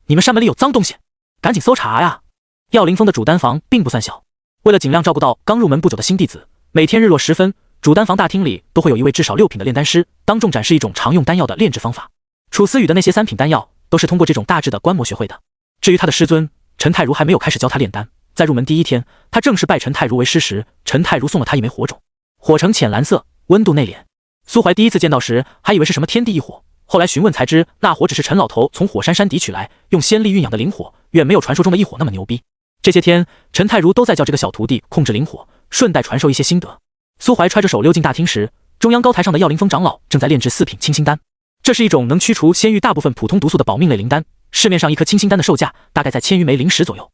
你们山门里有脏东西，赶紧搜查呀！药灵峰的主丹房并不算小，为了尽量照顾到刚入门不久的新弟子，每天日落时分，主丹房大厅里都会有一位至少6品的炼丹师当众展示一种常用丹药的炼制方法。楚思雨的那些3品丹药都是通过这种大致的观摩学会的。至于他的师尊陈太如，还没有开始教他炼丹。在入门第1天，他正式拜陈太如为师时，陈太如送了他一枚火种，火呈浅蓝色，温度内敛。苏怀第一次见到时还以为是什么天地异火，后来询问才知，那火只是陈老头从火山山底取来，用仙力运养的灵火，远没有传说中的异火那么牛逼。这些天，陈太如都在教这个小徒弟控制灵火，顺带传授一些心得。苏怀揣着手溜进大厅时，中央高台上的药灵峰长老正在炼制4品清心丹，这是一种能驱除仙域大部分普通毒素的保命类灵丹，市面上1颗清心丹的售价大概在1000余枚灵石左右。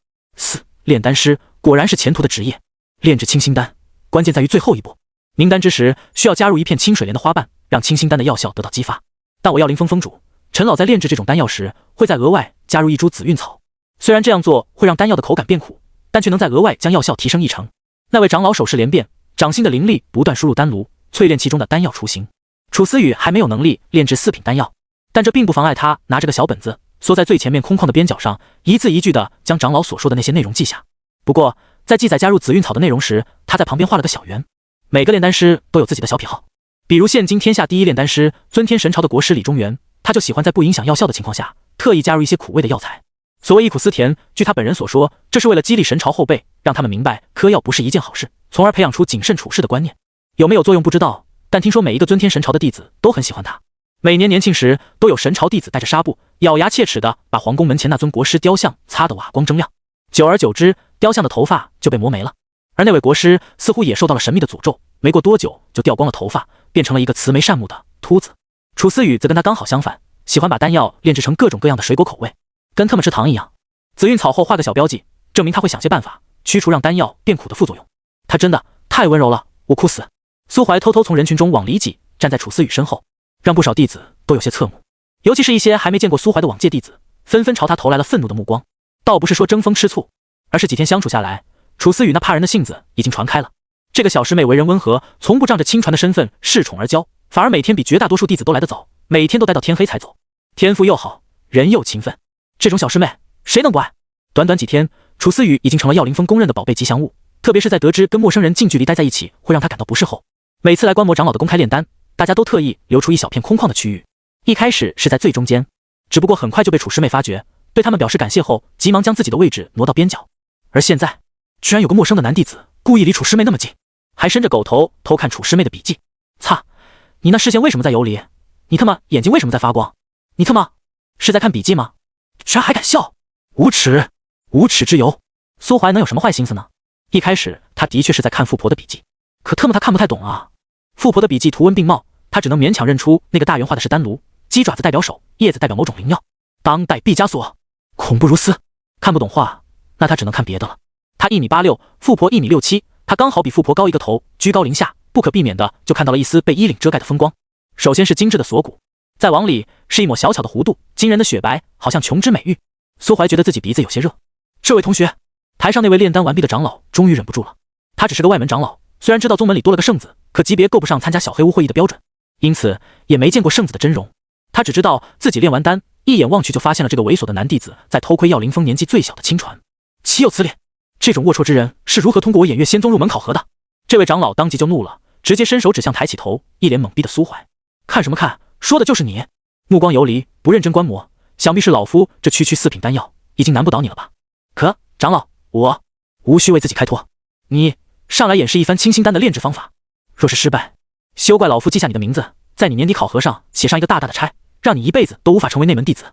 炼丹师果然是前途的职业。炼制清心丹，关键在于最后一步，凝丹之时需要加入一片清水莲的花瓣，让清心丹的药效得到激发。但我药灵峰峰主陈老在炼制这种丹药时，会在额外加入1株紫韵草。虽然这样做会让丹药的口感变苦，但却能在额外将药效提升1成。那位长老手势连变，掌心的灵力不断输入丹炉，淬炼其中的丹药雏形。楚思雨还没有能力炼制4品丹药，但这并不妨碍他拿着个小本子，缩在最前面空旷的边角上，一字一句地将长老所说的那些内容记下。不过，在记载加入紫韵草的内容时，他在旁边画了个小圆。每个炼丹师都有自己的小癖好，比如现今天下第1炼丹师尊天神朝的国师李中原，他就喜欢在不影响药效的情况下，特意加入一些苦味的药材。所谓忆苦思甜，据他本人所说，这是为了激励神朝后辈，让他们明白嗑药不是一件好事，从而培养出谨慎处事的观念。有没有作用不知道，但听说每一个尊天神朝的弟子都很喜欢他。每年年庆时，都有神朝弟子带着纱布，咬牙切齿地把皇宫门前那尊国师雕像擦得瓦光铮亮。久而久之，雕像的头发就被磨没了，而那位国师似乎也受到了神秘的诅咒，没过多久就掉光了头发，变成了一个慈眉善目的秃子。楚思雨则跟他刚好相反，喜欢把丹药炼制成各种各样的水果口味，跟他们吃糖一样。紫韵草后画个小标记，证明他会想些办法驱除让丹药变苦的副作用。他真的太温柔了，我哭死。苏怀偷偷从人群中往里挤，站在楚思雨身后，让不少弟子都有些侧目，尤其是一些还没见过苏怀的往届弟子，纷纷朝他投来了愤怒的目光。倒不是说争风吃醋，而是几天相处下来，楚思雨那怕人的性子已经传开了。这个小师妹为人温和，从不仗着亲传的身份恃宠而骄，反而每天比绝大多数弟子都来得早，每天都待到天黑才走。天赋又好，人又勤奋，这种小师妹谁能不爱？短短几天，楚思雨已经成了药灵峰公认的宝贝吉祥物，特别是在得知跟陌生人近距离待在一起会让他感到不适后，每次来观摩长老的公开炼丹，大家都特意留出一小片空旷的区域。一开始是在最中间，只不过很快就被楚师妹发觉，对他们表示感谢后，急忙将自己的位置挪到边角。而现在，居然有个陌生的男弟子故意离楚师妹那么近，还伸着狗头偷看楚师妹的笔记。擦，你那视线为什么在游离？你他妈眼睛为什么在发光？你他妈是在看笔记吗？居然还敢笑，无耻！无耻之尤！苏怀能有什么坏心思呢？一开始他的确是在看富婆的笔记，可他看不太懂啊。富婆的笔记图文并茂，他只能勉强认出那个大圆画的是丹炉，鸡爪子代表手，叶子代表某种灵药，当代毕加索，恐怖如斯。看不懂画，那他只能看别的了。他1.86米，富婆1.67米，他刚好比富婆高一个头，居高临下，不可避免的就看到了一丝被衣领遮盖的风光。首先是精致的锁骨，再往里是一抹小巧的弧度，惊人的雪白，好像琼脂美玉。苏怀觉得自己鼻子有些热。这位同学，台上那位炼丹完毕的长老终于忍不住了。他只是个外门长老，虽然知道宗门里多了个圣子，可级别够不上参加小黑屋会议的标准，因此也没见过圣子的真容。他只知道自己炼完丹，一眼望去就发现了这个猥琐的男弟子在偷窥药灵峰年纪最小的亲传。岂有此理！这种龌龊之人是如何通过我偃月仙宗入门考核的？这位长老当即就怒了，直接伸手指向抬起头一脸懵逼的苏怀。看什么看，说的就是你！目光游离，不认真观摩，想必是老夫这区4品丹药已经难不倒你了吧？可长老，我无需为自己开脱，你上来演示一番清心丹的炼制方法。若是失败，休怪老夫记下你的名字，在你年底考核上写上一个大大的差，让你一辈子都无法成为内门弟子。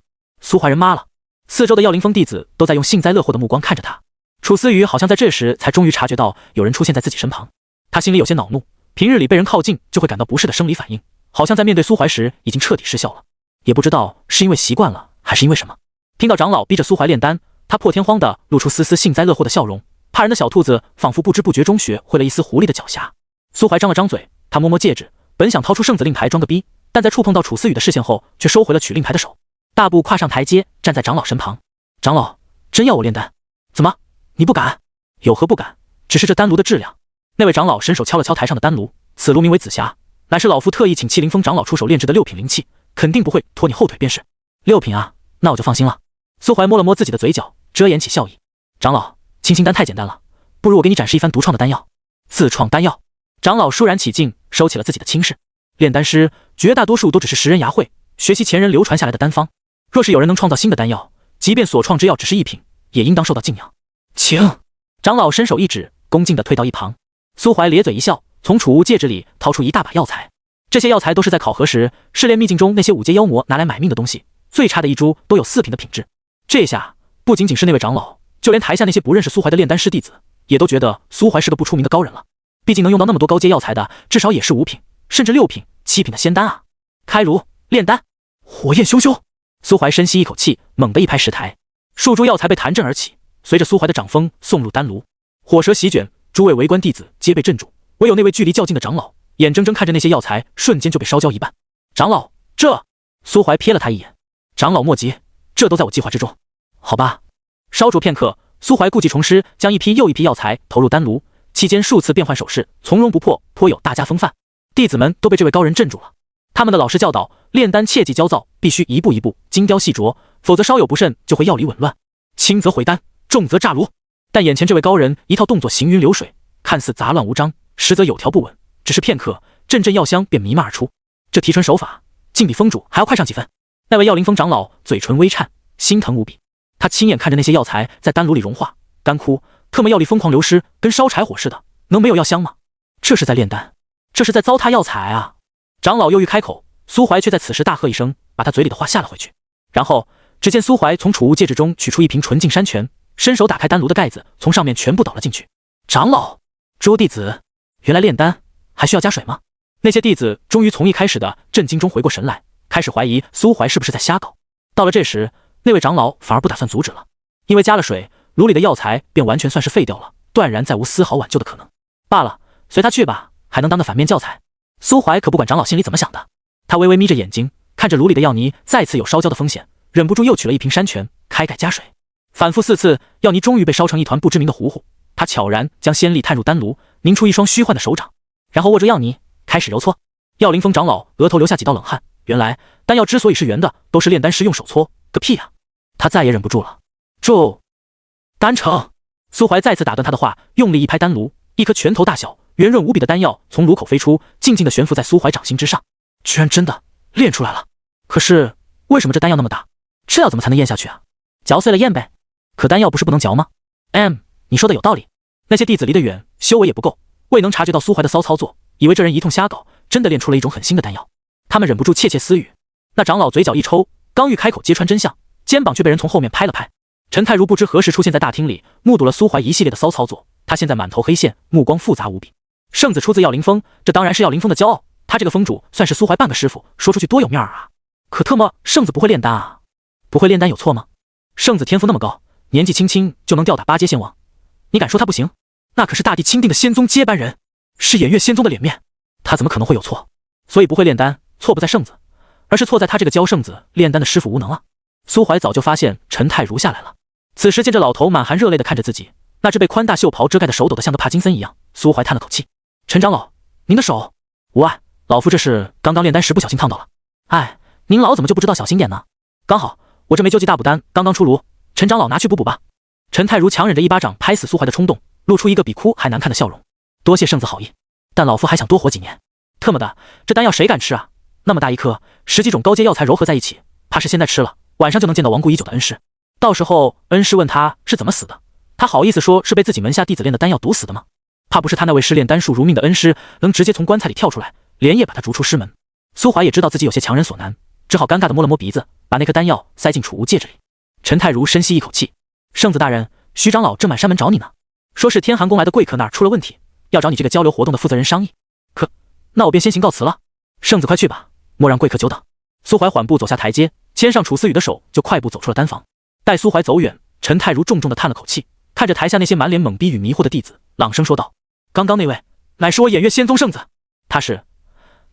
苏怀人妈了！四周的药灵峰弟子都在用幸灾乐祸的目光看着他。楚思雨好像在这时才终于察觉到有人出现在自己身旁，他心里有些恼怒。平日里被人靠近就会感到不适的生理反应，好像在面对苏怀时已经彻底失效了，也不知道是因为习惯了还是因为什么。听到长老逼着苏怀炼丹，他破天荒地露出丝丝幸灾乐祸的笑容，怕人的小兔子仿佛不知不觉中学会了一丝狐狸的狡黠。苏怀张了张嘴，他摸摸戒指，本想掏出圣子令牌装个逼，但在触碰到楚思雨的视线后，却收回了取令牌的手，大步跨上台阶，站在长老身旁。长老，真要我炼丹？怎么，你不敢？有何不敢？只是这丹炉的质量。那位长老伸手敲了敲台上的丹炉，此炉名为紫霞，乃是老夫特意请麒麟峰长老出手炼制的6品灵器，肯定不会拖你后腿便是。6品啊，那我就放心了。苏怀摸了摸自己的嘴角，遮掩起笑意。长老，清心丹太简单了，不如我给你展示一番独创的丹药。自创丹药。长老倏然起敬，收起了自己的轻视。炼丹师绝大多数都只是识人牙慧，学习前人流传下来的丹方。若是有人能创造新的丹药，即便所创之药只是1品，也应当受到敬仰。请！长老伸手一指，恭敬地退到一旁。苏怀咧嘴一笑，从储物戒指里掏出一大把药材。这些药材都是在考核时试炼秘境中那些5阶妖魔拿来买命的东西，最差的一株都有4品的品质。这下不仅仅是那位长老，就连台下那些不认识苏怀的炼丹师弟子，也都觉得苏怀是个不出名的高人了。毕竟能用到那么多高阶药材的，至少也是5品，甚至6品、7品的仙丹啊！开炉炼丹，火焰熊熊。苏怀深吸一口气，猛地一拍石台，数株药材被弹震而起，随着苏怀的掌风送入丹炉，火舌席卷，诸位围观弟子皆被镇住，唯有那位距离较近的长老眼睁睁看着那些药材瞬间就被烧焦一半。长老，这……苏怀瞥了他一眼，长老莫急，这都在我计划之中。好吧。稍煮片刻，苏怀故技重施，将一批又一批药材投入丹炉，期间数次变换手势，从容不迫，颇有大家风范。弟子们都被这位高人镇住了。他们的老师教导，炼丹切忌焦躁，必须一步一步精雕细琢，否则稍有不慎就会药理紊乱，轻则毁丹，重则炸炉。但眼前这位高人一套动作行云流水，看似杂乱无章，实则有条不紊，只是片刻，阵阵药香便弥漫而出。这提纯手法竟比峰主还要快上几分。那位药灵峰长老嘴唇微颤，心疼无比。他亲眼看着那些药材在丹炉里融化干枯，特么药力疯狂流失，跟烧柴火似的，能没有药香吗？这是在炼丹，这是在糟蹋药材啊！长老又欲开口，苏怀却在此时大喝一声，把他嘴里的话下了回去。然后只见苏怀从储物戒指中取出一瓶纯净山泉，伸手打开丹炉的盖子，从上面全部倒了进去。长老，诸弟子，原来炼丹还需要加水吗？那些弟子终于从一开始的震惊中回过神来，开始怀疑苏怀是不是在瞎搞。到了这时，那位长老反而不打算阻止了，因为加了水，炉里的药材便完全算是废掉了，断然再无丝毫挽救的可能。罢了，随他去吧，还能当个反面教材。苏怀可不管长老心里怎么想的，他微微眯着眼睛，看着炉里的药泥再次有烧焦的风险，忍不住又取了一瓶山泉，开盖加水，反复4次，药泥终于被烧成一团不知名的糊糊。他悄然将仙力探入丹炉，凝出一双虚幻的手掌，然后握住药泥开始揉搓。药灵峰长老额头流下几道冷汗，原来丹药之所以是圆的，都是炼丹师用手搓，个屁啊！他再也忍不住了，咒丹成！苏怀再次打断他的话，用力一拍丹炉，一颗拳头大小、圆润无比的丹药从炉口飞出，静静地悬浮在苏怀掌心之上。居然真的炼出来了！可是为什么这丹药那么大？这要怎么才能咽下去啊？嚼碎了咽呗。可丹药不是不能嚼吗？你说的有道理。那些弟子离得远，修为也不够，未能察觉到苏怀的骚操作，以为这人一通瞎搞，真的炼出了一种很新的丹药。他们忍不住窃窃私语。那长老嘴角一抽，刚欲开口揭穿真相，肩膀却被人从后面拍了拍。陈太如不知何时出现在大厅里，目睹了苏怀一系列的骚操作，他现在满头黑线，目光复杂无比。圣子出自药灵峰，这当然是药灵峰的骄傲，他这个峰主算是苏怀半个师傅，说出去多有面啊！可特么圣子不会炼丹啊？不会炼丹有错吗？圣子天赋那么高，年纪轻轻就能吊打8阶仙王，你敢说他不行？那可是大帝钦定的仙宗接班人，是偃月仙宗的脸面，他怎么可能会有错？所以不会炼丹，错不在圣子，而是错在他这个教圣子炼丹的师傅无能啊！苏怀早就发现陈太如下来了，此时见这老头满含热泪的看着自己，那只被宽大袖袍遮盖的手抖得像个帕金森一样，苏怀叹了口气：“陈长老，您的手？无碍，老夫这是刚炼丹时不小心烫到了。哎，您老怎么就不知道小心点呢？刚好我这枚救济大补丹刚刚出炉，陈长老拿去补补吧。”陈太如强忍着一巴掌拍死苏怀的冲动，露出一个比哭还难看的笑容。多谢圣子好意，但老夫还想多活几年。特么的，这丹药谁敢吃啊？那么大一颗，10几种高阶药材糅合在一起，怕是现在吃了，晚上就能见到亡故已久的恩师。到时候恩师问他是怎么死的，他好意思说是被自己门下弟子炼的丹药毒死的吗？怕不是他那位试炼丹术如命的恩师能直接从棺材里跳出来，连夜把他逐出师门。苏怀也知道自己有些强人所难，只好尴尬地摸了摸鼻子，把那颗丹药塞进储物戒指里。陈太如深吸一口气，圣子大人，徐长老正满山门找你呢，说是天寒宫来的贵客那儿出了问题，要找你这个交流活动的负责人商议。可，那我便先行告辞了。圣子快去吧，莫让贵客久等。苏怀缓步走下台阶，牵上楚思雨的手，就快步走出了丹房。待苏怀走远，陈太如重重地叹了口气，看着台下那些满脸懵逼与迷惑的弟子，朗声说道：“刚刚那位，乃是我偃月仙宗圣子。他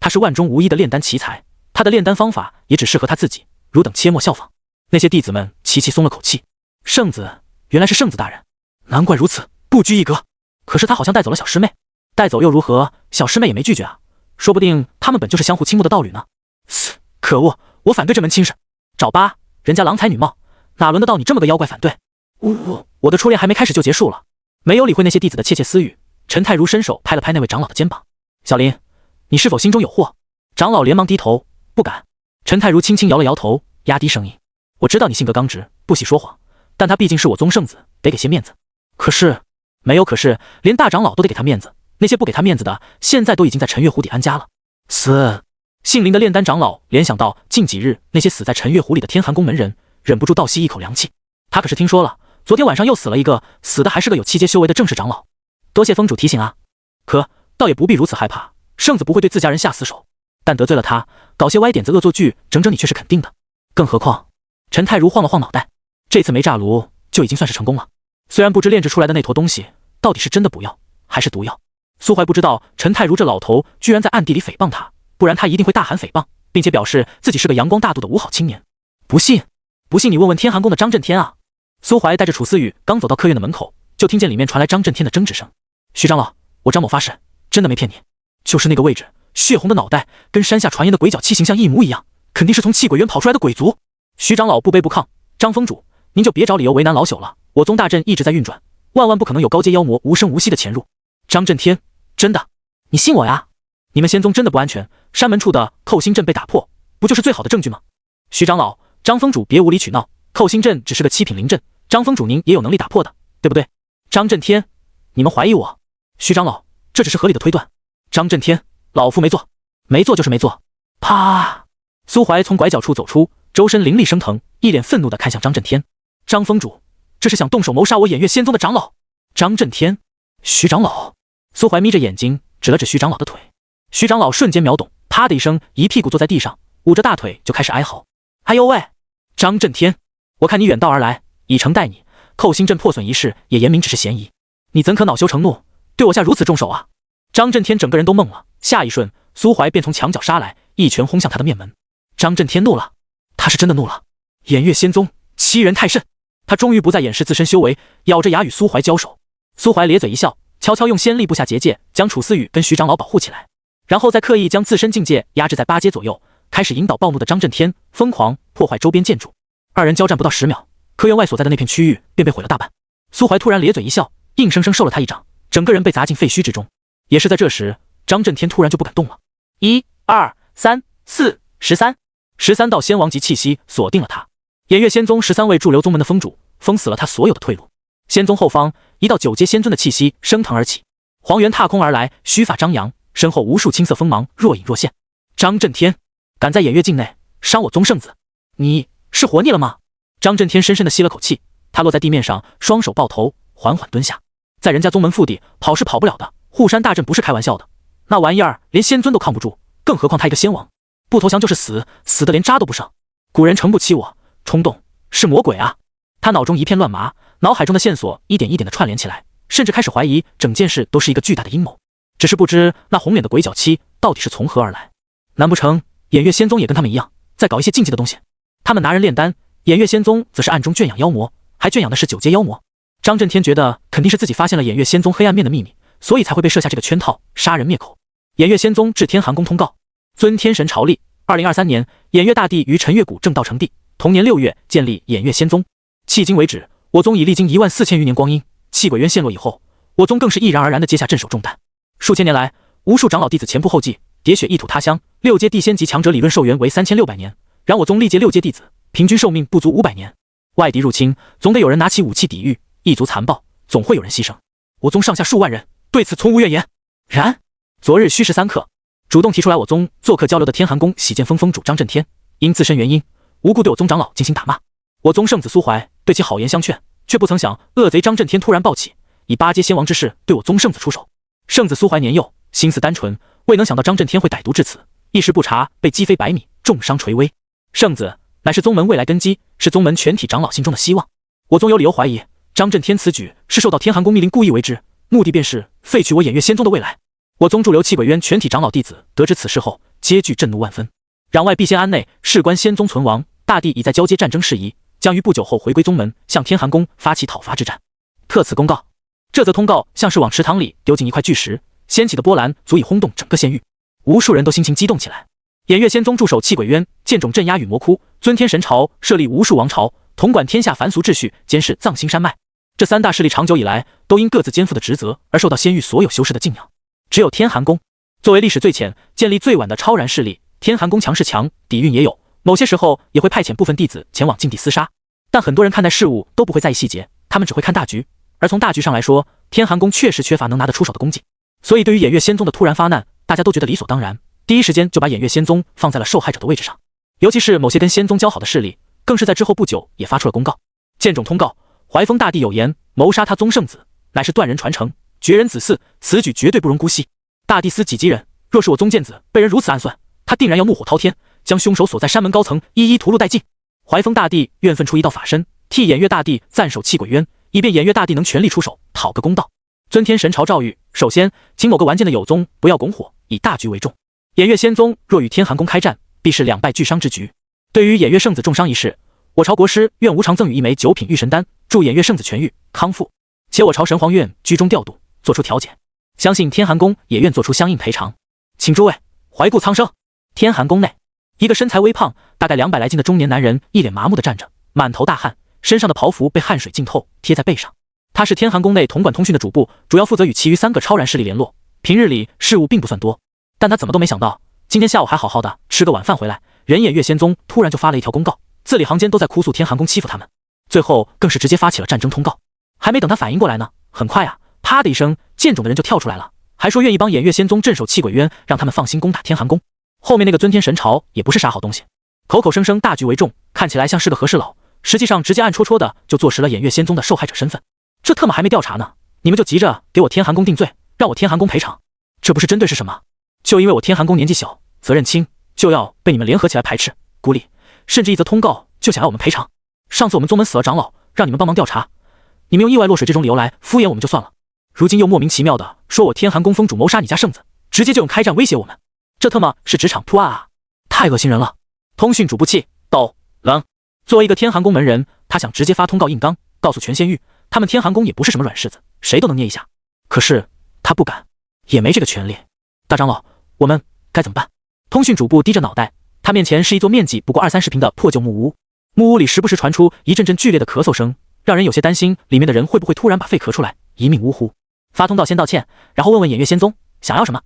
是万中无一的炼丹奇才，他的炼丹方法也只适合他自己，汝等切莫效仿。”那些弟子们齐齐松了口气。圣子，原来是圣子大人，难怪如此，不拘一格。可是他好像带走了小师妹，带走又如何？小师妹也没拒绝啊，说不定他们本就是相互倾慕的道侣呢。可恶，我反对这门亲事。找吧，人家郎才女貌，哪轮得到你这么个妖怪反对？我的初恋还没开始就结束了。没有理会那些弟子的窃窃私语，陈太如伸手拍了拍那位长老的肩膀：“小林，你是否心中有祸？”长老连忙低头：“不敢。”陈太如轻轻摇了摇头，压低声音：“我知道你性格刚直，不喜说谎，但他毕竟是我宗圣子，得给些面子。可是，没有可是，连大长老都得给他面子，那些不给他面子的，现在都已经在陈月湖底安家了。”姓林的炼丹长老联想到近几日那些死在陈月湖里的天寒宫门人，忍不住倒吸一口凉气。他可是听说了，昨天晚上又死了一个，死的还是个有7阶修为的正式长老。多谢封主提醒啊，可倒也不必如此害怕，圣子不会对自家人下死手，但得罪了他，搞些歪点子恶作剧，整整你却是肯定的。更何况，陈太如晃了晃脑袋，这次没炸炉就已经算是成功了。虽然不知炼制出来的那坨东西到底是真的补药还是毒药，苏怀不知道陈太如这老头居然在暗地里诽谤他，不然他一定会大喊诽谤，并且表示自己是个阳光大度的五好青年。不信你问问天寒宫的张震天啊。苏怀带着楚思雨刚走到客院的门口，就听见里面传来张震天的争执声：“徐长老，我张某发誓，真的没骗你，就是那个位置，血红的脑袋，跟山下传言的鬼脚七形象一模一样，肯定是从气鬼园跑出来的鬼族。”徐长老不卑不亢：“张封主，您就别找理由为难老朽了，我宗大阵一直在运转，万万不可能有高阶妖魔无声无息的潜入。”张震天：“真的？你信我呀？你们仙宗真的不安全？山门处的寇星阵被打破，不就是最好的证据吗？”徐长老，张封主别无理取闹，寇星阵只是个7品灵阵，张封主您也有能力打破的，对不对？张震天，你们怀疑我？徐长老，这只是合理的推断。张震天，老夫没做，没做就是没做。啪！苏怀从拐角处走出，周身灵力升腾，一脸愤怒地看向张震天。张封主，这是想动手谋杀我偃月仙宗的长老。张震天，徐长老。苏怀眯着眼睛指了指徐长老的腿，徐长老瞬间秒懂，啪的一声，一屁股坐在地上，捂着大腿就开始哀嚎：“哎呦喂！张震天，我看你远道而来，以诚待你，寇星阵破损一事也言明只是嫌疑，你怎可恼羞成怒，对我下如此重手啊？”张震天整个人都懵了，下一瞬，苏怀便从墙角杀来，一拳轰向他的面门。张震天怒了，他是真的怒了。偃月仙宗欺人太甚，他终于不再掩饰自身修为，咬着牙与苏怀交手。苏怀咧嘴一笑，悄悄用仙力布下结界，将楚思雨跟徐长老保护起来，然后再刻意将自身境界压制在8阶左右，开始引导暴怒的张震天疯狂破坏周边建筑。二人交战不到10秒，科院外所在的那片区域便被毁了大半。苏怀突然咧嘴一笑，硬生生受了他一掌，整个人被砸进废墟之中。也是在这时，张震天突然就不敢动了。1、2、3、4、13道仙王级气息锁定了他。偃月仙宗13位驻留宗门的封主封死了他所有的退路。仙宗后方一道9阶仙尊的气息升腾而起，黄猿踏空而来，须发张扬，身后无数青色锋芒若隐若现。张震天，敢在偃月境内伤我宗圣子，你是活腻了吗？张震天深深地吸了口气，他落在地面上，双手抱头，缓缓蹲下。在人家宗门腹地跑是跑不了的，护山大阵不是开玩笑的，那玩意儿连仙尊都抗不住，更何况他一个仙王，不投降就是死，死的连渣都不剩。古人诚不欺我，冲动是魔鬼啊！他脑中一片乱麻，脑海中的线索一点一点的串联起来，甚至开始怀疑整件事都是一个巨大的阴谋。只是不知那红脸的鬼脚七到底是从何而来？难不成偃月仙宗也跟他们一样，在搞一些禁忌的东西？他们拿人炼丹，偃月仙宗则是暗中圈养妖魔，还圈养的是9阶妖魔。张震天觉得肯定是自己发现了偃月仙宗黑暗面的秘密，所以才会被设下这个圈套，杀人灭口。偃月仙宗至天寒宫通告，遵天神朝例，2023年偃月大帝于陈月谷正道成帝，同年6月建立偃月仙宗。迄今为止，我宗已历经14000余年光阴，气鬼渊陷落以后，我宗更是毅然而然地接下镇守重担。数千年来，无数长老弟子前仆后继，喋血异土他乡。6阶地仙级强者理论寿元为3600年，然我宗历届6阶弟子，平均寿命不足500年。外敌入侵，总得有人拿起武器抵御，异族残暴，总会有人牺牲。我宗上下数万人，对此从无怨言。然，昨日戌时3刻，主动提出来我宗做客交流的天寒宫喜剑锋峰主张震天，因自身原因，无故对我宗长老进行打骂。我宗圣子苏怀对其好言相劝，却不曾想恶贼张震天突然暴起，以8阶仙王之势对我宗圣子出手。圣子苏怀年幼，心思单纯，未能想到张震天会歹毒至此，一时不察，被击飞100米，重伤垂危。圣子乃是宗门未来根基，是宗门全体长老心中的希望。我宗有理由怀疑张震天此举是受到天寒宫密令故意为之，目的便是废去我偃月仙宗的未来。我宗驻留气鬼渊全体长老弟子得知此事后，皆俱震怒万分。攘外必先安内，事关仙宗存亡，大帝已在交接战争事宜，将于不久后回归宗门，向天寒宫发起讨伐之战。特此公告。这则通告像是往池塘里丢进一块巨石，掀起的波澜足以轰动整个仙域，无数人都心情激动起来。偃月仙宗驻守气鬼渊，剑冢镇压雨魔窟，尊天神朝设立无数王朝，统管天下凡俗秩序，监视藏心山脉。这3大势力长久以来都因各自肩负的职责而受到仙域所有修士的敬仰。只有天寒宫作为历史最浅、建立最晚的超然势力，天寒宫强势强，底蕴也有，某些时候也会派遣部分弟子前往禁地厮杀。但很多人看待事物都不会在意细节，他们只会看大局。而从大局上来说，天寒宫确实缺乏能拿得出手的功绩，所以对于偃月仙宗的突然发难，大家都觉得理所当然，第一时间就把偃月仙宗放在了受害者的位置上。尤其是某些跟仙宗交好的势力，更是在之后不久也发出了公告。剑冢通告，怀风大帝有言，谋杀他宗圣子乃是断人传承，绝人子嗣，此举绝对不容姑息。大帝思己及人，若是我宗剑子被人如此暗算，他定然要怒火滔天，将凶手所在山门高层一一屠戮殆尽。怀风大帝愿分出一道法身，替偃月大帝暂守气鬼渊，以便偃月大帝能全力出手，讨个公道。尊天神朝诏谕，首先，请某个顽健的友宗不要拱火，以大局为重。偃月仙宗若与天寒宫开战，必是两败俱伤之局。对于偃月圣子重伤一事，我朝国师愿无偿赠予1枚9品御神丹，助偃月圣子痊愈康复。且我朝神皇院居中调度，做出调解，相信天寒宫也愿做出相应赔偿。请诸位怀顾苍生。天寒宫内，一个身材微胖，大概200来斤的中年男人一脸麻木地站着，满头大汗，身上的袍服被汗水浸透，贴在背上。他是天寒宫内统管通讯的主簿，主要负责与其余3个超然势力联络，平日里事务并不算多。但他怎么都没想到，今天下午还好好的吃个晚饭回来，人偃月仙宗突然就发了一条公告，字里行间都在哭诉天寒宫欺负他们，最后更是直接发起了战争通告。还没等他反应过来呢，很快啊，啪的一声，剑冢的人就跳出来了，还说愿意帮偃月仙宗镇守气鬼渊，让他们放心攻打天寒宫。后面那个尊天神朝也不是啥好东西，口口声声大局为重，看起来像是个和事佬，实际上直接暗戳戳的就坐实了偃月仙宗的受害者身份。这特么还没调查呢，你们就急着给我天寒宫定罪，让我天寒宫赔偿，这不是针对是什么？就因为我天寒宫年纪小，责任轻，就要被你们联合起来排斥孤立，甚至一则通告就想要我们赔偿。上次我们宗门死了长老，让你们帮忙调查，你们用意外落水这种理由来敷衍我们就算了，如今又莫名其妙的说我天寒宫封主谋杀你家圣子，直接就用开战威胁我们，这特么是职场突啊，太恶心人了。通讯主不气抖冷，作为一个天寒宫门人，他想直接发通告硬刚，告诉全仙域他们天寒宫也不是什么软柿子，谁都能捏一下。可是他不敢，也没这个权利。大长老，我们该怎么办？通讯主簿低着脑袋，他面前是一座面积不过20-30平的破旧木屋，木屋里时不时传出一阵阵剧烈的咳嗽声，让人有些担心里面的人会不会突然把肺咳出来，一命呜呼。发通道先道歉，然后问问偃月仙宗想要什么。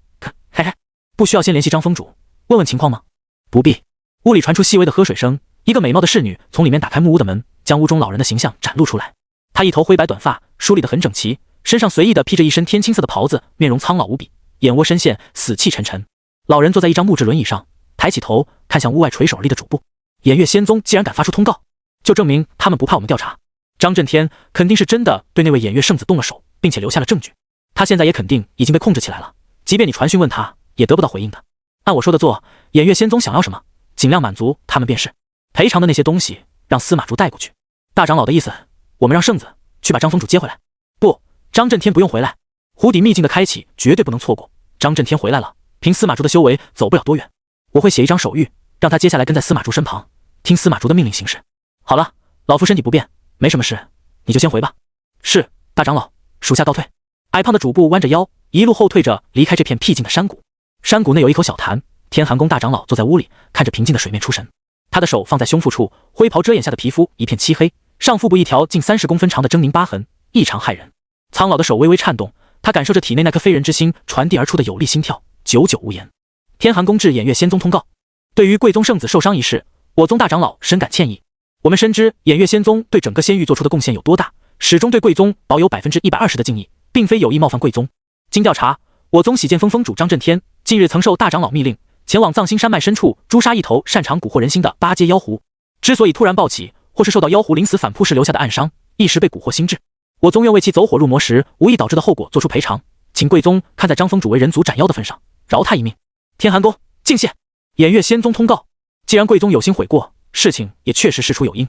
嘿嘿，不需要先联系张峰主问问情况吗？不必。屋里传出细微的喝水声，一个美貌的侍女从里面打开木屋的门，将屋中老人的形象展露出来。她一头灰白短发，梳理得很整齐，身上随意地披着一身天青色的袍子，面容苍老无比，眼窝深陷，死气沉沉。老人坐在一张木质轮椅上，抬起头看向屋外垂手而立的主簿。偃月仙宗既然敢发出通告，就证明他们不怕我们调查。张震天肯定是真的对那位偃月圣子动了手，并且留下了证据。他现在也肯定已经被控制起来了，即便你传讯问他，也得不到回应的。按我说的做，偃月仙宗想要什么，尽量满足他们便是。赔偿的那些东西让司马竹带过去。大长老的意思，我们让圣子去把张峰主接回来。不，张震天不用回来，湖底秘境的开启绝对不能错过。张震天回来了，凭司马竹的修为走不了多远，我会写一张手谕，让他接下来跟在司马竹身旁，听司马竹的命令行事。好了，老夫身体不便，没什么事，你就先回吧。是，大长老，属下告退。矮胖的主簿弯着腰，一路后退着离开这片僻静的山谷。山谷内有一口小潭，天寒宫大长老坐在屋里，看着平静的水面出神。他的手放在胸腹处，灰袍遮掩下的皮肤一片漆黑，上腹部一条近30公分长的狰狞疤痕，异常骇人。苍老的手微微颤动，他感受着体内那颗非人之心传递而出的有力心跳，久久无言。天寒宫至偃月仙宗通告：对于贵宗圣子受伤一事，我宗大长老深感歉意。我们深知偃月仙宗对整个仙域做出的贡献有多大，始终对贵宗保有120%的敬意，并非有意冒犯贵宗。经调查，我宗喜剑峰峰主张震天近日曾受大长老密令，前往藏心山脉深处诛杀一头擅长蛊惑人心的八阶妖狐。之所以突然暴起，或是受到妖狐临死反扑时留下的暗伤，一时被蛊惑心智。我宗愿为其走火入魔时无意导致的后果做出赔偿，请贵宗看在张峰主为人族斩妖的份上，饶他一命。天寒宫敬谢。偃月仙宗通告：既然贵宗有心悔过，事情也确实事出有因，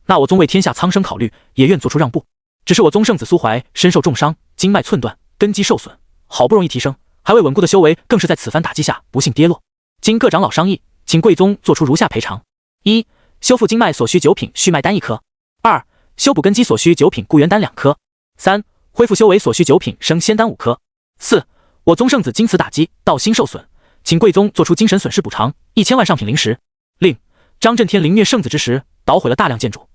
那我宗为天下苍生考虑，也愿做出让步。只是我宗圣子苏怀身受重伤，经脉寸断，根基受损，好不容易提升，还未稳固的修为更是在此番打击下不幸跌落。经各长老商议，请贵宗做出如下赔偿：一、修复经脉所需9品续脉丹1颗；二、修补根基所需9品固元丹2颗；三、恢复修为所需9品升仙丹5颗；四、我宗圣子经此打击，道心受损，请贵宗做出精神损失补偿1000万上品灵石。另，张震天凌虐圣子之时，捣毁了大量建筑，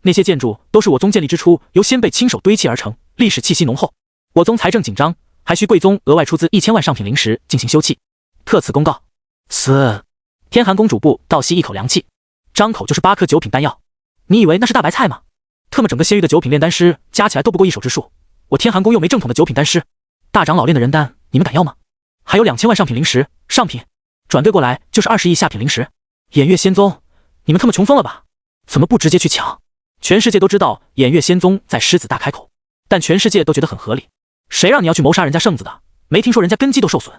那些建筑都是我宗建立之初由先辈亲手堆砌而成，历史气息浓厚。我宗财政紧张，还需贵宗额外出资1000万上品灵石进行修葺。特此公告。嘶！天寒公主部倒吸一口凉气，张口就是8颗9品丹药，你以为那是大白菜吗？特么整个仙域的9品炼丹师加起来都不过一手之数，我天寒宫又没正统的9品丹师，大长老炼的人丹你们敢要吗？还有2000万上品灵石，上品转对过来就是20亿下品灵石。偃月仙宗，你们特么穷疯了吧？怎么不直接去抢？全世界都知道偃月仙宗在狮子大开口，但全世界都觉得很合理。谁让你要去谋杀人家圣子的？没听说人家根基都受损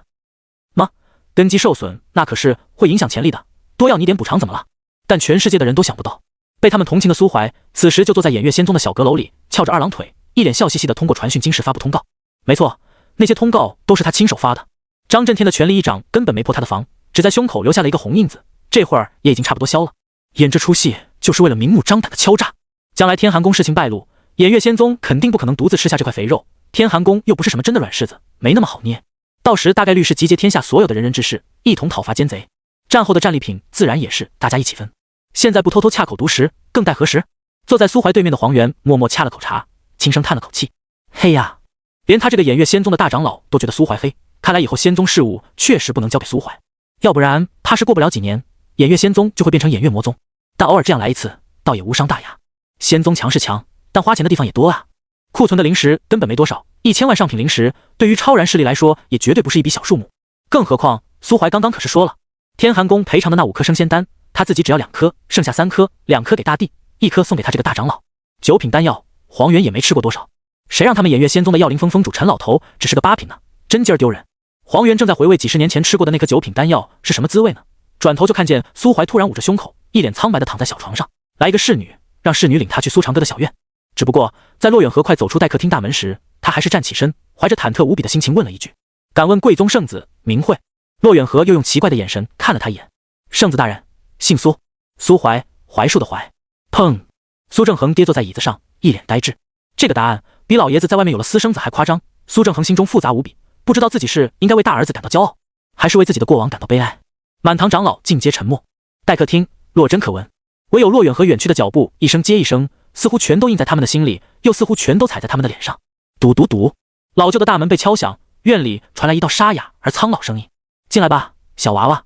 吗？根基受损那可是会影响潜力的，多要你点补偿怎么了？但全世界的人都想不到，被他们同情的苏怀此时就坐在偃月仙宗的小阁楼里，翘着二郎腿，一脸笑嘻嘻的通过传讯经室发布通告。没错，那些通告都是他亲手发的。张震天的全力一掌根本没破他的防，只在胸口留下了一个红印子，这会儿也已经差不多消了。演这出戏就是为了明目张胆的敲诈。将来天寒宫事情败露，偃月仙宗肯定不可能独自吃下这块肥肉，天寒宫又不是什么真的软柿子，没那么好捏。到时大概率是集结天下所有的人人之士，一同讨伐奸贼。战后的战利品自然也是大家一起分。现在不偷偷恰口独食，更待何时？坐在苏怀对面的黄元默默掐了口茶，轻声叹了口气。嘿呀，连他这个偃月仙宗的大长老都觉得苏怀黑，看来以后仙宗事务确实不能交给苏怀，要不然怕是过不了几年，偃月仙宗就会变成偃月魔宗。但偶尔这样来一次，倒也无伤大雅。仙宗强是强，但花钱的地方也多啊。库存的灵石根本没多少，1000万上品灵石对于超然势力来说也绝对不是一笔小数目。更何况苏怀刚刚可是说了，天寒宫赔偿的那5颗升仙丹，他自己只要2颗，剩下3颗，2颗给大帝，1颗送给他这个大长老。9品丹药，黄元也没吃过多少，谁让他们偃月仙宗的药灵峰峰主陈老头只是个8品呢？真劲儿丢人。黄元正在回味几十年前吃过的那颗9品丹药是什么滋味呢，转头就看见苏怀突然捂着胸口，一脸苍白的躺在小床上，来一个侍女，让侍女领他去苏长歌的小院。只不过在骆远河快走出待客厅大门时，他还是站起身，怀着忐忑无比的心情问了一句：敢问贵宗圣子名讳？骆远河又用奇怪的眼神看了他一眼。圣子大人姓苏，苏怀，槐树的槐。砰！苏正恒跌坐在椅子上，一脸呆滞。这个答案比老爷子在外面有了私生子还夸张。苏正恒心中复杂无比，不知道自己是应该为大儿子感到骄傲，还是为自己的过往感到悲哀。满堂长老尽皆沉默。待客厅若真可闻，唯有骆远河远去的脚步一声接一声，似乎全都印在他们的心里，又似乎全都踩在他们的脸上。嘟嘟嘟，老旧的大门被敲响，院里传来一道沙哑而苍老声音：进来吧，小娃娃。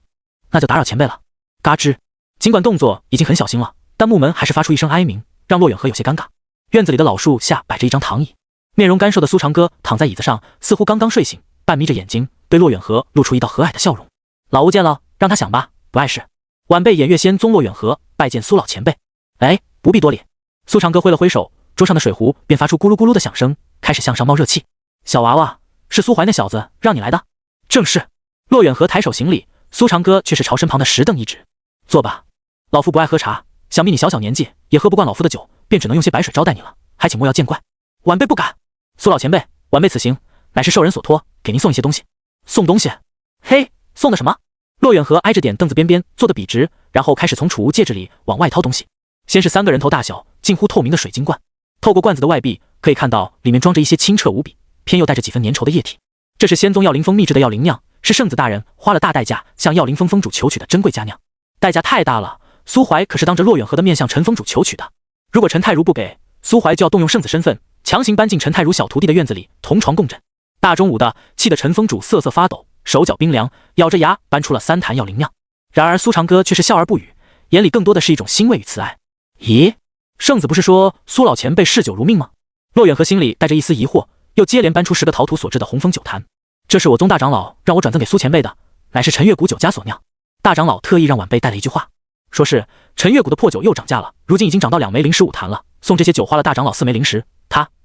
那就打扰前辈了。嘎吱，尽管动作已经很小心了，但木门还是发出一声哀鸣，让骆远河有些尴尬。院子里的老树下摆着一张躺椅，面容干瘦的苏长歌躺在椅子上，似乎刚刚睡醒，半眯着眼睛，对骆远河露出一道和蔼的笑容。老吴见了，让他想吧，不碍事。晚辈偃月仙宗骆远河拜见苏老前辈。哎，不必多礼。苏长歌挥了挥手，桌上的水壶便发出咕噜咕噜的响声，开始向上冒热气。小娃娃，是苏怀那小子让你来的？正是。骆远河抬手行礼，苏长歌却是朝身旁的石凳一指：坐吧，老夫不爱喝茶，想必你小小年纪也喝不惯老夫的酒，便只能用些白水招待你了，还请莫要见怪。晚辈不敢。苏老前辈，晚辈此行乃是受人所托，给您送一些东西。送东西？嘿，送的什么？骆远河挨着点凳子边边坐得笔直，然后开始从储物戒指里往外掏东西。先是3个人头大小近乎透明的水晶罐，透过罐子的外壁可以看到里面装着一些清澈无比偏又带着几分粘稠的液体，这是仙宗药灵峰秘制的药灵酿，是圣子大人花了大代价向药灵峰峰主求取的珍贵佳酿。代价太大了，苏怀可是当着骆远河的面向陈峰主求取的。如果陈太如不给，苏怀就要动用圣子身份，强行搬进陈太如小徒弟的院子里同床共枕。大中午的，气得陈风主瑟瑟发抖，手脚冰凉，咬着牙搬出了3坛药灵酿。然而苏长歌却是笑而不语，眼里更多的是一种欣慰与慈爱。咦，圣子不是说苏老前辈嗜酒如命吗？骆远和心里带着一丝疑惑，又接连搬出10个陶土所制的红枫酒坛。这是我宗大长老让我转赠给苏前辈的，乃是陈月谷酒家所酿。大长老特意让晚辈带了一句话，说是陈月谷的破酒又涨价了，如今已经涨到2枚015坛了，送这些酒花了大长老4枚010，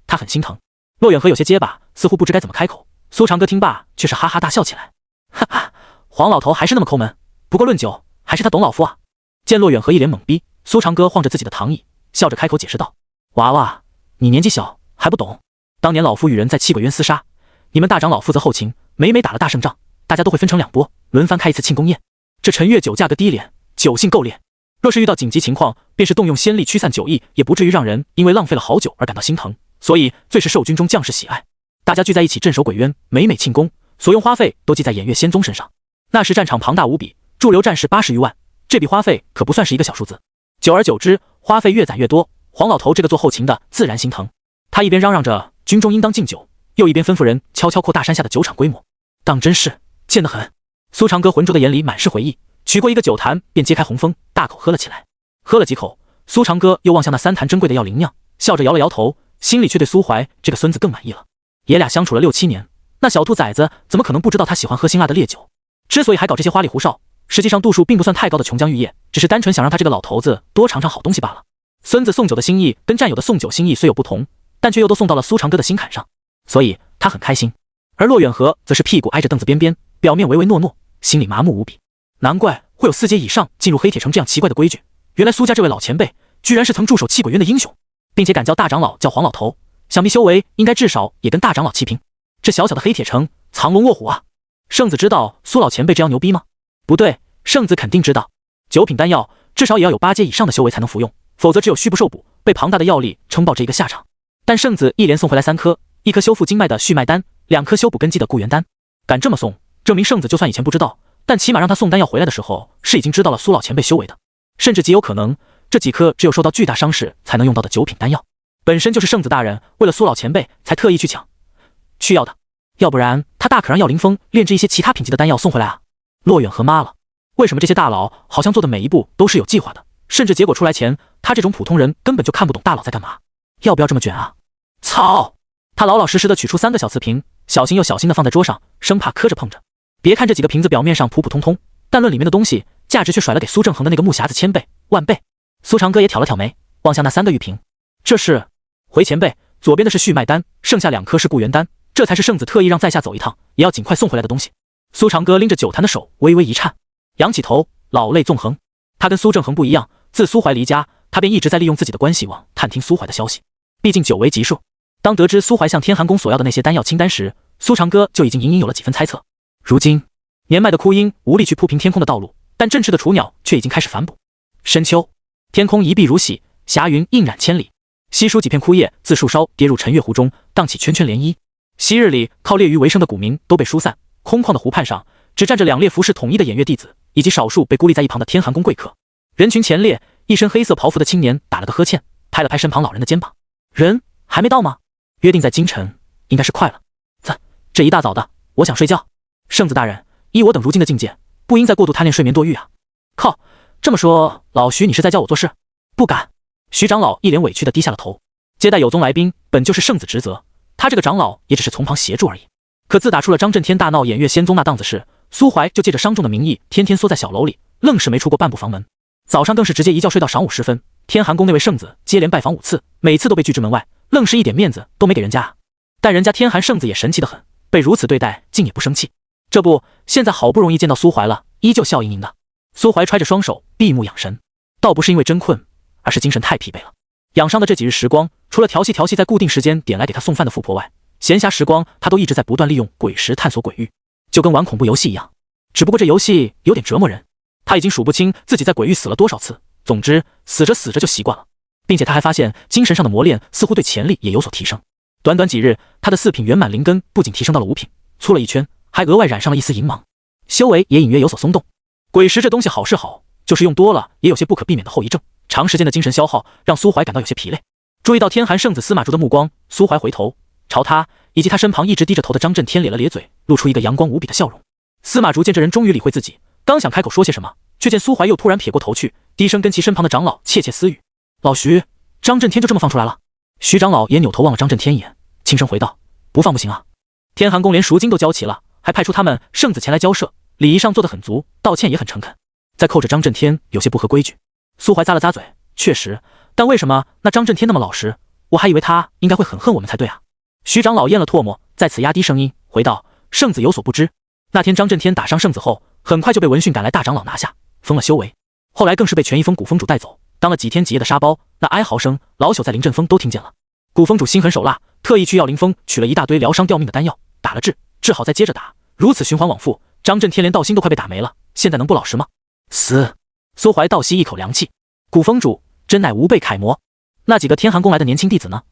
他很心疼。骆远和有些结巴，似乎不知该怎么开口。苏长歌听罢却是哈哈大笑起来，哈哈，黄老头还是那么抠门，不过论酒还是他懂老夫啊。见骆远和一脸懵逼，苏长歌晃着自己的躺椅，笑着开口解释道：娃娃，你年纪小还不懂，当年老夫与人在气鬼渊厮杀，你们大长老负责后勤，每打了大胜仗，大家都会分成2波，轮番开一次庆功宴。这陈月酒价格低廉，酒性够烈，若是遇到紧急情况，便是动用仙力驱散酒意，也不至于让人因为浪费了好酒而感到心疼，所以最是受军中将士喜爱。大家聚在一起镇守鬼渊，每庆功，所用花费都记在偃月仙宗身上。那时战场庞大无比，驻留战士80余万，这笔花费可不算是一个小数字。久而久之，花费越攒越多，黄老头这个做后勤的自然心疼。他一边嚷嚷着军中应当敬酒，又一边吩咐人悄悄扩大山下的酒厂规模。当真是贱得很。苏长歌浑浊的眼里满是回忆，取过一个酒坛便揭开红枫，大口喝了起来。喝了几口，苏长歌又望向那3坛珍贵的药灵酿，笑着摇了摇头，心里却对苏怀这个孙子更满意了。爷俩相处了6、7年，那小兔崽子怎么可能不知道他喜欢喝辛辣的烈酒？之所以还搞这些花里胡哨，实际上度数并不算太高的琼浆玉液，只是单纯想让他这个老头子多尝尝好东西罢了。孙子送酒的心意跟战友的送酒心意虽有不同，但却又都送到了苏长歌的心坎上，所以他很开心。而骆远和则是屁股挨着凳子边边，表面唯唯诺诺，心里麻木无比。难怪会有4阶以上进入黑铁城这样奇怪的规矩，原来苏家这位老前辈居然是曾驻守气鬼渊的英雄，并且敢叫大长老叫黄老头，想必修为应该至少也跟大长老齐平。这小小的黑铁城藏龙卧虎啊！圣子知道苏老前辈这样牛逼吗？不对，圣子肯定知道。9品丹药至少也要有8阶以上的修为才能服用，否则只有虚不受补，被庞大的药力撑爆这一个下场。但圣子一连送回来3颗，1颗修复经脉的续脉丹，2颗修补根基的固元丹。敢这么送，证明圣子就算以前不知道，但起码让他送丹药回来的时候是已经知道了苏老前辈修为的，甚至极有可能这几颗只有受到巨大伤势才能用到的9品丹药，本身就是圣子大人为了苏老前辈才特意去要的，要不然他大可让药灵峰炼制一些其他品级的丹药送回来啊。骆远和妈了，为什么这些大佬好像做的每一步都是有计划的，甚至结果出来前，他这种普通人根本就看不懂大佬在干嘛？要不要这么卷啊？操！他老老实实的取出3个小瓷瓶，小心又小心的放在桌上，生怕磕着碰着。别看这几个瓶子表面上普普通通，但论里面的东西，价值却甩了给苏正恒的那个木匣子1000倍、万倍。苏长歌也挑了挑眉，望向那3个玉瓶，这是回前辈，左边的是续脉丹，剩下2颗是固元丹，这才是圣子特意让在下走一趟，也要尽快送回来的东西。苏长歌拎着酒坛的手微微一颤，仰起头，老泪纵横。他跟苏正恒不一样，自苏怀离家，他便一直在利用自己的关系网探听苏怀的消息。毕竟久违吉数，当得知苏怀向天寒宫索要的那些丹药清单时，苏长歌就已经隐隐有了几分猜测。如今年迈的枯鹰无力去铺平天空的道路，但振翅的雏鸟却已经开始反哺。深秋，天空一碧如洗，霞云映染千里。稀疏几片枯叶自树梢跌入陈月湖中，荡起圈圈涟漪。昔日里靠猎鱼为生的古民都被疏散，空旷的湖畔上只站着2列服饰统一的偃月弟子，以及少数被孤立在一旁的天寒宫贵客。人群前列，一身黑色袍服的青年打了个呵欠，拍了拍身旁老人的肩膀：“人还没到吗？约定在京城，应该是快了。这一大早的，我想睡觉。圣子大人，依我等如今的境界，不应再过度贪恋睡眠多欲啊！”靠，这么说，老徐你是在教我做事？不敢。徐长老一脸委屈地低下了头。接待有宗来宾本就是圣子职责，他这个长老也只是从旁协助而已。可自打出了张震天大闹偃月仙宗那档子事，苏怀就借着商众的名义，天天缩在小楼里，愣是没出过半步房门。早上更是直接一觉睡到晌午时分。天寒宫那位圣子接连拜访5次，每次都被拒之门外，愣是一点面子都没给人家。但人家天寒圣子也神奇得很，被如此对待竟也不生气。这不，现在好不容易见到苏怀了，依旧笑盈盈的。苏怀揣着双手闭目养神，倒不是因为真困，而是精神太疲惫了。养伤的这几日时光，除了调戏在固定时间点来给他送饭的富婆外，闲暇时光他都一直在不断利用鬼石探索鬼域，就跟玩恐怖游戏一样。只不过这游戏有点折磨人，他已经数不清自己在鬼域死了多少次。总之，死着死着就习惯了，并且他还发现精神上的磨练似乎对潜力也有所提升。短短几日，他的4品圆满灵根不仅提升到了5品，粗了一圈，还额外染上了一丝银芒，修为也隐约有所松动。鬼石这东西好是好，就是用多了也有些不可避免的后遗症，长时间的精神消耗让苏怀感到有些疲累。注意到天寒圣子司马竹的目光，苏怀回头朝他以及他身旁一直低着头的张震天咧了咧嘴，露出一个阳光无比的笑容。司马竹见这人终于理会自己，刚想开口说些什么，却见苏怀又突然撇过头去，低声跟其身旁的长老窃窃私语。老徐，张震天就这么放出来了？徐长老也扭头望了张震天一眼，轻声回道：不放不行啊。天寒宫连赎金都交齐了，还派出他们圣子前来交涉，礼仪上做得很足，道歉也很诚恳。再扣着张震天有些不合规矩。苏怀咂了咂嘴，确实，但为什么那张震天那么老实？我还以为他应该会很恨我们才对啊。徐长老咽了唾沫，在此压低声音回道：圣子有所不知，那天张震天打伤圣子后，很快就被闻讯赶来大长老拿下，封了修为，后来更是被全一峰古峰主带走，当了几天几夜的沙包，那哀嚎声老朽在临阵峰都听见了。古峰主心狠手辣，特意去药灵峰取了一大堆疗伤吊命的丹药，打了治好再接着打，如此循环往复，张震天连道心都快被打没了，现在能不老实吗？死！苏怀倒吸一口凉气，古峰主真乃无辈楷模。那几个天寒宫来的年轻弟子呢？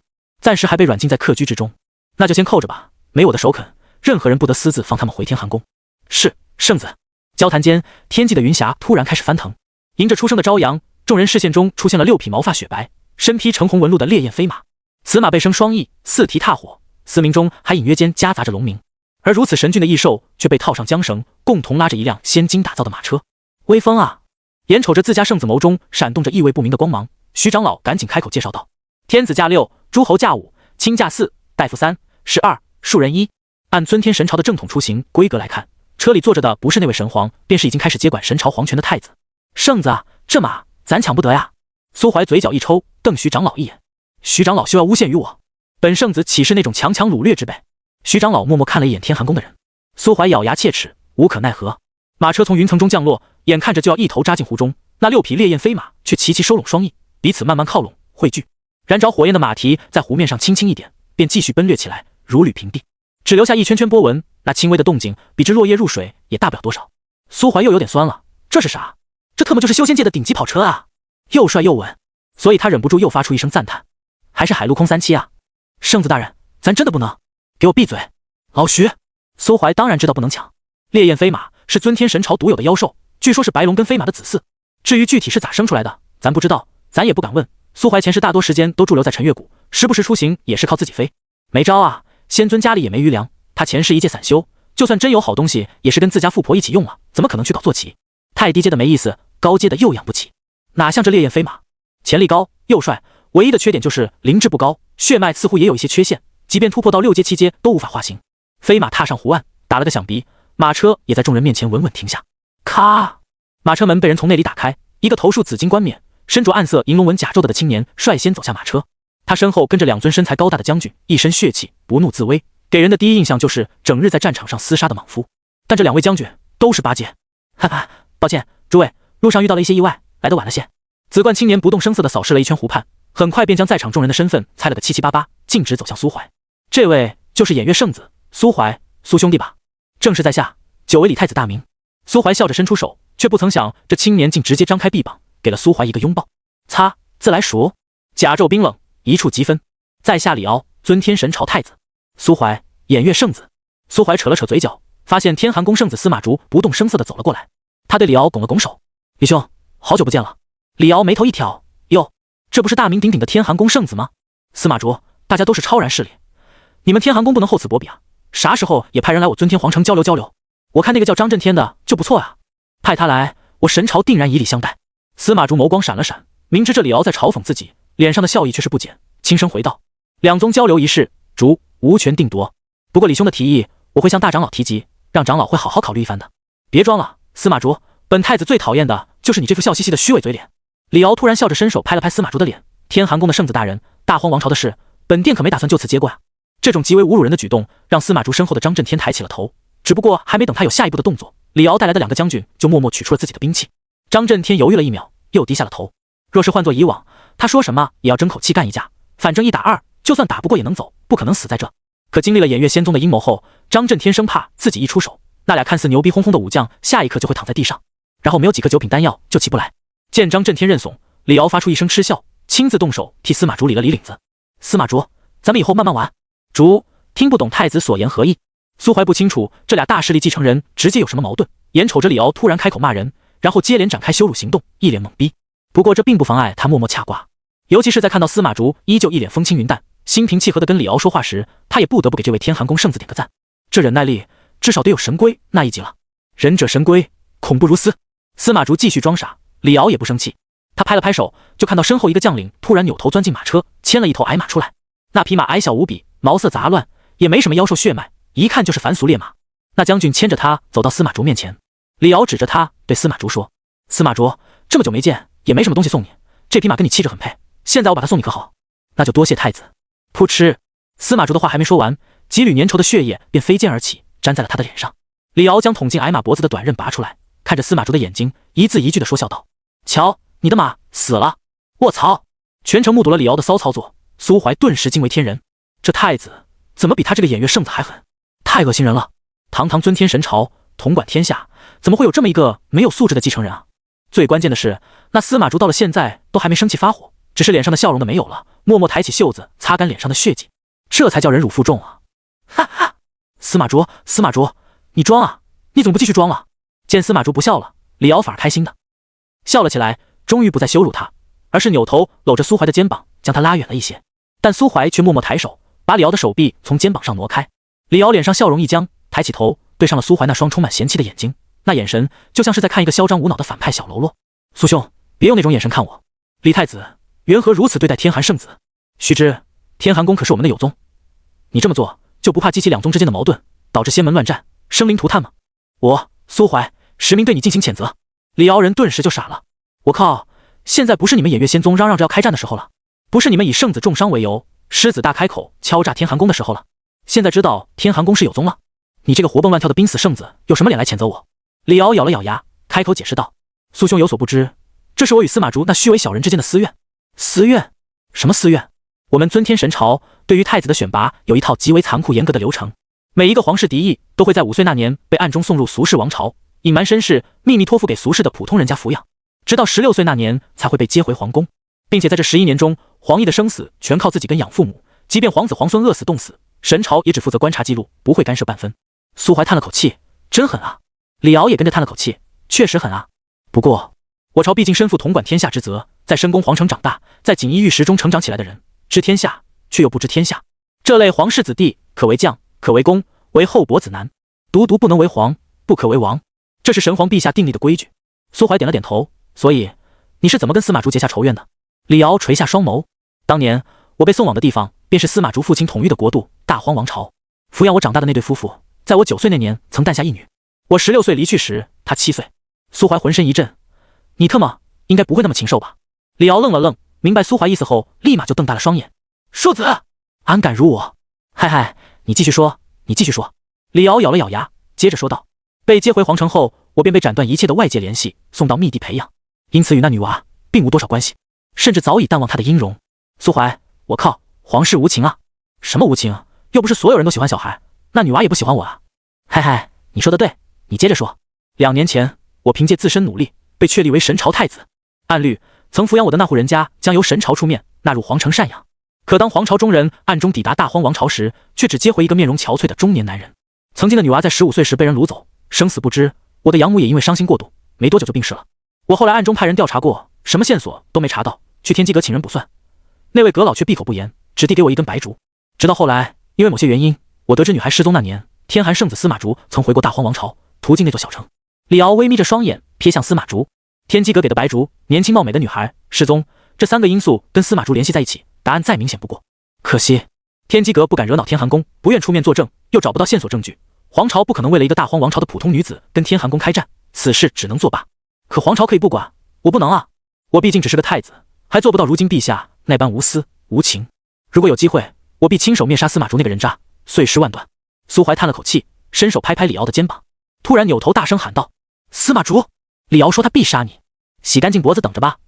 暂时还被软禁在客居之中，那就先扣着吧，没我的首肯，任何人不得私自放他们回天寒宫。是，圣子。交谈间，天际的云霞突然开始翻腾，迎着初升的朝阳，众人视线中出现了6匹毛发雪白、身披橙红纹路的烈焰飞马。此马背生双翼，四蹄踏火，嘶鸣中还隐约间夹杂着龙鸣。而如此神骏的异兽却被套上缰绳，共同拉着一辆先精打造的马车。威风啊！眼瞅着自家圣子眸中闪动着意味不明的光芒，徐长老赶紧开口介绍道：天子驾6，诸侯驾5，卿驾4，大夫3，士2，庶人1。按尊天神朝的正统出行规格来看，车里坐着的不是那位神皇，便是已经开始接管神朝皇权的太子。圣子啊，这马咱抢不得呀！苏怀嘴角一抽，瞪徐长老一眼。徐长老休要诬陷于我，本圣子岂是那种强抢掳掠之辈？徐长老默默看了一眼天寒宫的人，苏怀咬牙切齿，无可奈何。马车从云层中降落，眼看着就要一头扎进湖中，那6匹烈焰飞马却齐齐收拢双翼，彼此慢慢靠拢汇聚。燃着火焰的马蹄在湖面上轻轻一点，便继续奔掠起来，如履平地，只留下一圈圈波纹。那轻微的动静比之落叶入水也大不了多少。苏怀又有点酸了，这是啥？这特么就是修仙界的顶级跑车啊，又帅又稳。所以他忍不住又发出一声赞叹，还是海陆空3栖啊！圣子大人，咱真的不能？给我闭嘴！老徐，苏怀当然知道不能抢。烈焰飞马是尊天神朝独有的妖兽，据说是白龙跟飞马的子嗣。至于具体是咋生出来的，咱不知道，咱也不敢问。苏怀前世大多时间都驻留在陈月谷，时不时出行也是靠自己飞。没招啊，仙尊家里也没余粮，他前世一介散修，就算真有好东西，也是跟自家富婆一起用了，怎么可能去搞坐骑？太低阶的没意思，高阶的又养不起。哪像这烈焰飞马，潜力高又帅，唯一的缺点就是灵智不高，血脉似乎也有一些缺陷，即便突破到6阶7阶都无法化形。飞马踏上湖岸，打了个响鼻，马车也在众人面前稳稳停下。咔！马车门被人从内里打开，一个头束紫金冠冕、身着暗色银龙纹甲胄的青年率先走下马车。他身后跟着2尊身材高大的将军，一身血气，不怒自威，给人的第一印象就是整日在战场上厮杀的莽夫。但这2位将军都是8阶。哈哈，抱歉，诸位，路上遇到了一些意外，来得晚了些。紫冠青年不动声色地扫视了一圈湖畔，很快便将在场众人的身份猜了个七七八八，径直走向苏怀。这位就是偃月圣子苏怀，苏兄弟吧？正是在下，久违李太子大名。苏怀笑着伸出手，却不曾想这青年竟直接张开臂膀，给了苏怀一个拥抱。擦，自来熟。甲胄冰冷，一触即分。在下李敖，尊天神朝太子。苏怀，偃月圣子。苏怀扯了扯嘴角，发现天寒宫圣子司马竹不动声色地走了过来。他对李敖拱了拱手：李兄，好久不见了。李敖眉头一挑：哟，这不是大名鼎鼎的天寒宫圣子吗？司马竹，大家都是超然势力，你们天寒宫不能厚此薄彼啊，啥时候也派人来我尊天皇城交流交流？我看那个叫张震天的就不错啊，派他来，我神朝定然以礼相待。司马竹眸光闪了闪，明知这李敖在嘲讽自己，脸上的笑意却是不减，轻声回道：两宗交流一事，竹无权定夺。不过李兄的提议，我会向大长老提及，让长老会好好考虑一番的。别装了，司马竹，本太子最讨厌的就是你这副笑嘻嘻的虚伪嘴脸。李敖突然笑着伸手拍了拍司马竹的脸：天寒宫的圣子大人，大荒王朝的事，本殿可没打算就此接过呀。这种极为侮辱人的举动，让司马竹身后的张震天抬起了头。只不过还没等他有下一步的动作，李敖带来的2个将军就默默取出了自己的兵器。张震天犹豫了1秒，又低下了头。若是换作以往，他说什么也要争口气干一架，反正1打2，就算打不过也能走，不可能死在这。可经历了偃月仙宗的阴谋后，张震天生怕自己一出手，那俩看似牛逼哄哄的武将下一刻就会躺在地上，然后没有几颗9品丹药就起不来。见张震天认怂，李敖发出一声嗤笑，亲自动手替司马竹理了理领子。司马竹，咱们以后慢慢玩。竹听不懂太子所言何意。苏怀不清楚这俩大势力继承人直接有什么矛盾，眼瞅着李敖突然开口骂人，然后接连展开羞辱行动，一脸懵逼。不过这并不妨碍他默默掐挂，尤其是在看到司马竹依旧一脸风轻云淡、心平气和地跟李敖说话时，他也不得不给这位天寒宫圣子点个赞。这忍耐力至少得有神龟那一级了。忍者神龟，恐怖如斯。司马竹继续装傻，李敖也不生气，他拍了拍手，就看到身后一个将领突然扭头钻进马车，牵了一头矮马出来。那匹马矮小无比，毛色杂乱，也没什么妖兽血脉，一看就是凡俗烈马。那将军牵着他走到司马竹面前，李敖指着他对司马竹说：“司马竹，这么久没见，也没什么东西送你，这匹马跟你气质很配，现在我把它送你可好？那就多谢太子。”噗嗤，司马竹的话还没说完，几缕粘稠的血液便飞溅而起，粘在了他的脸上。李敖将捅进矮马脖子的短刃拔出来，看着司马竹的眼睛，一字一句地说笑道：“瞧，你的马死了！”卧槽！全程目睹了李敖的骚操作，苏怀顿时惊为天人。这太子怎么比他这个偃月圣子还狠？太恶心人了！堂堂尊天神朝，统管天下，怎么会有这么一个没有素质的继承人啊？最关键的是，那司马竹到了现在都还没生气发火，只是脸上的笑容都没有了，默默抬起袖子擦干脸上的血迹，这才叫忍辱负重啊！哈哈，司马竹，你装啊？你怎么不继续装了？见司马竹不笑了，李敖反而开心的笑了起来，终于不再羞辱他，而是扭头搂着苏怀的肩膀，将他拉远了一些。但苏怀却默默抬手，把李敖的手臂从肩膀上挪开。李敖脸上笑容一僵，抬起头对上了苏怀那双充满嫌弃的眼睛，那眼神就像是在看一个嚣张无脑的反派小喽啰。苏兄，别用那种眼神看我。李太子缘何如此对待天寒圣子？须知天寒宫可是我们的有宗，你这么做就不怕激起两宗之间的矛盾，导致仙门乱战，生灵涂炭吗？我苏怀实名对你进行谴责。李敖人顿时就傻了，我靠，现在不是你们偃月仙宗嚷嚷着要开战的时候了，不是你们以圣子重伤为由狮子大开口敲诈天寒宫的时候了，现在知道天寒宫是有宗了，你这个活蹦乱跳的濒死圣子有什么脸来谴责我？李敖咬了咬牙，开口解释道：“苏兄有所不知，这是我与司马竹那虚伪小人之间的私怨。”私怨？什么私怨？我们尊天神朝对于太子的选拔有一套极为残酷严格的流程，每一个皇室嫡裔都会在5岁那年被暗中送入俗世王朝，隐瞒身世，秘密托付给俗世的普通人家抚养，直到16岁那年才会被接回皇宫，并且在这11年中，皇裔的生死全靠自己跟养父母，即便皇子皇孙饿死冻死，神朝也只负责观察记录，不会干涉半分。苏怀叹了口气，真狠啊！李敖也跟着叹了口气，确实狠啊。不过我朝毕竟身负统管天下之责，在深宫皇城长大，在锦衣玉食中成长起来的人，知天下却又不知天下，这类皇室子弟可为将，可为公，为后伯子男，独不能为皇，不可为王，这是神皇陛下订立的规矩。苏怀点了点头，所以你是怎么跟司马竹结下仇怨的？李敖垂下双眸，当年我被送往的地方便是司马竹父亲统御的国度大荒王朝，抚养我长大的那对夫妇在我9岁那年曾诞下一女，我16岁离去时他7岁。苏怀浑身一震，你特么应该不会那么禽兽吧？李敖愣了愣，明白苏怀意思后立马就瞪大了双眼，庶子安敢辱我？嗨，你继续说。李敖咬了咬牙，接着说道：被接回皇城后，我便被斩断一切的外界联系，送到密地培养，因此与那女娃并无多少关系，甚至早已淡忘她的音容。苏怀，我靠，皇室无情啊！什么无情？又不是所有人都喜欢小孩，那女娃也不喜欢我啊！嗨，你说的对，你接着说。2年前，我凭借自身努力被确立为神朝太子，按律曾抚养我的那户人家将由神朝出面纳入皇城赡养。可当皇朝中人暗中抵达大荒王朝时，却只接回一个面容憔悴的中年男人。曾经的女娃在15岁时被人掳走，生死不知。我的养母也因为伤心过度，没多久就病逝了。我后来暗中派人调查过，什么线索都没查到，去天机阁请人卜算，那位阁老却闭口不言，只递给我一根白烛。直到后来，因为某些原因，我得知女孩失踪那年，天寒圣子司马竹曾回过大荒王朝，途经那座小城。李敖微眯着双眼瞥向司马竹，天机阁给的白烛，年轻貌美的女孩失踪，这3个因素跟司马竹联系在一起，答案再明显不过。可惜天机阁不敢惹恼天寒宫，不愿出面作证，又找不到线索证据，皇朝不可能为了一个大荒王朝的普通女子跟天寒宫开战，此事只能作罢。可皇朝可以不管，我不能啊！我毕竟只是个太子，还做不到如今陛下那般无私无情。如果有机会，我必亲手灭杀司马竹那个人渣，碎尸万段。苏怀叹了口气，伸手拍拍李敖的肩膀，突然扭头大声喊道：司马竹！李敖说他必杀你，洗干净脖子等着吧。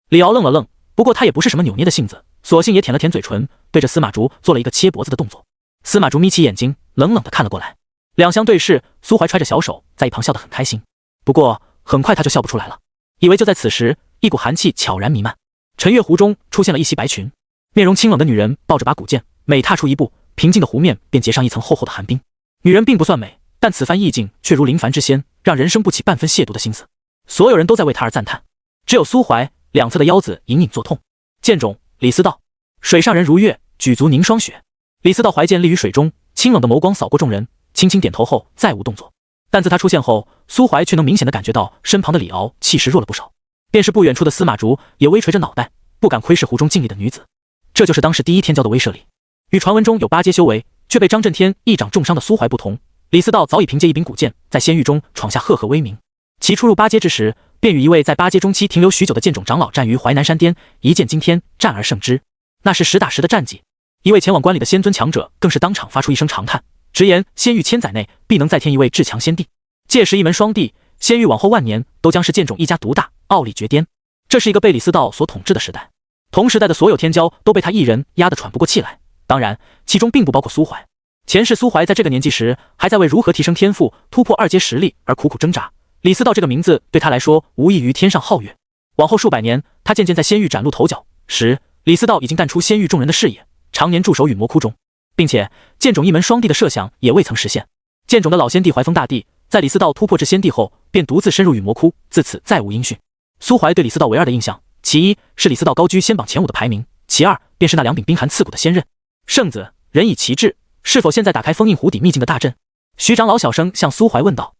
李敖愣了愣，不过他也不是什么扭捏的性子，索性也舔了舔嘴唇，对着司马竹做了一个切脖子的动作。司马竹眯起眼睛，冷冷地看了过来，两相对视，苏怀揣着小手在一旁笑得很开心。不过很快他就笑不出来了，以为就在此时，一股寒气悄然弥漫，陈月湖中出现了一袭白裙，面容清冷的女人抱着把古剑，每踏出一步，平静的湖面便结上一层厚厚的寒冰。女人并不算美，但此番意境却如临凡之仙，让人生不起半分亵渎的心思。所有人都在为她而赞叹，只有苏怀两侧的腰子隐隐作痛。剑种，李斯道。水上人如月，举足凝霜雪。李斯道怀剑立于水中，清冷的眸光扫过众人，轻轻点头后再无动作。但自他出现后，苏怀却能明显的感觉到身旁的李敖气势弱了不少，便是不远处的司马竹也微垂着脑袋，不敢窥视湖中静立的女子。这就是当时第一天教的威慑力。与传闻中有8阶修为却被张震天一掌重伤的苏怀不同，李斯道早已凭借一柄古剑在仙域中闯下赫赫威名。其初入8阶之时，便与一位在8阶中期停留许久的剑种长老战于淮南山巅，一剑惊天，战而胜之。那是实打实的战绩。一位前往观礼的仙尊强者更是当场发出一声长叹，直言仙域1000载内必能再添一位至强仙帝。届时一门双帝，仙域往后万年都将是剑种一家独大，傲立绝巅。这是一个被李斯道所统治的时代，同时代的所有天骄都被他一人压得喘不过气来。当然，其中并不包括苏怀。前世苏怀在这个年纪时，还在为如何提升天赋、突破2阶实力而苦苦挣扎。李斯道这个名字对他来说，无异于天上皓月。往后数百年，他渐渐在仙域崭露头角时，李斯道已经淡出仙域众人的视野，常年驻守陨魔窟中，并且剑种一门双帝的设想也未曾实现。剑种的老仙帝怀风大帝，在李斯道突破至仙帝后，便独自深入陨魔窟，自此再无音讯。苏怀对李斯道唯二的印象，其一是李斯道高居仙榜前5的排名，其二便是那2柄冰寒刺骨的仙刃。圣子，人以其志，是否现在打开封印湖底秘境的大阵？徐长老小声向苏怀问道。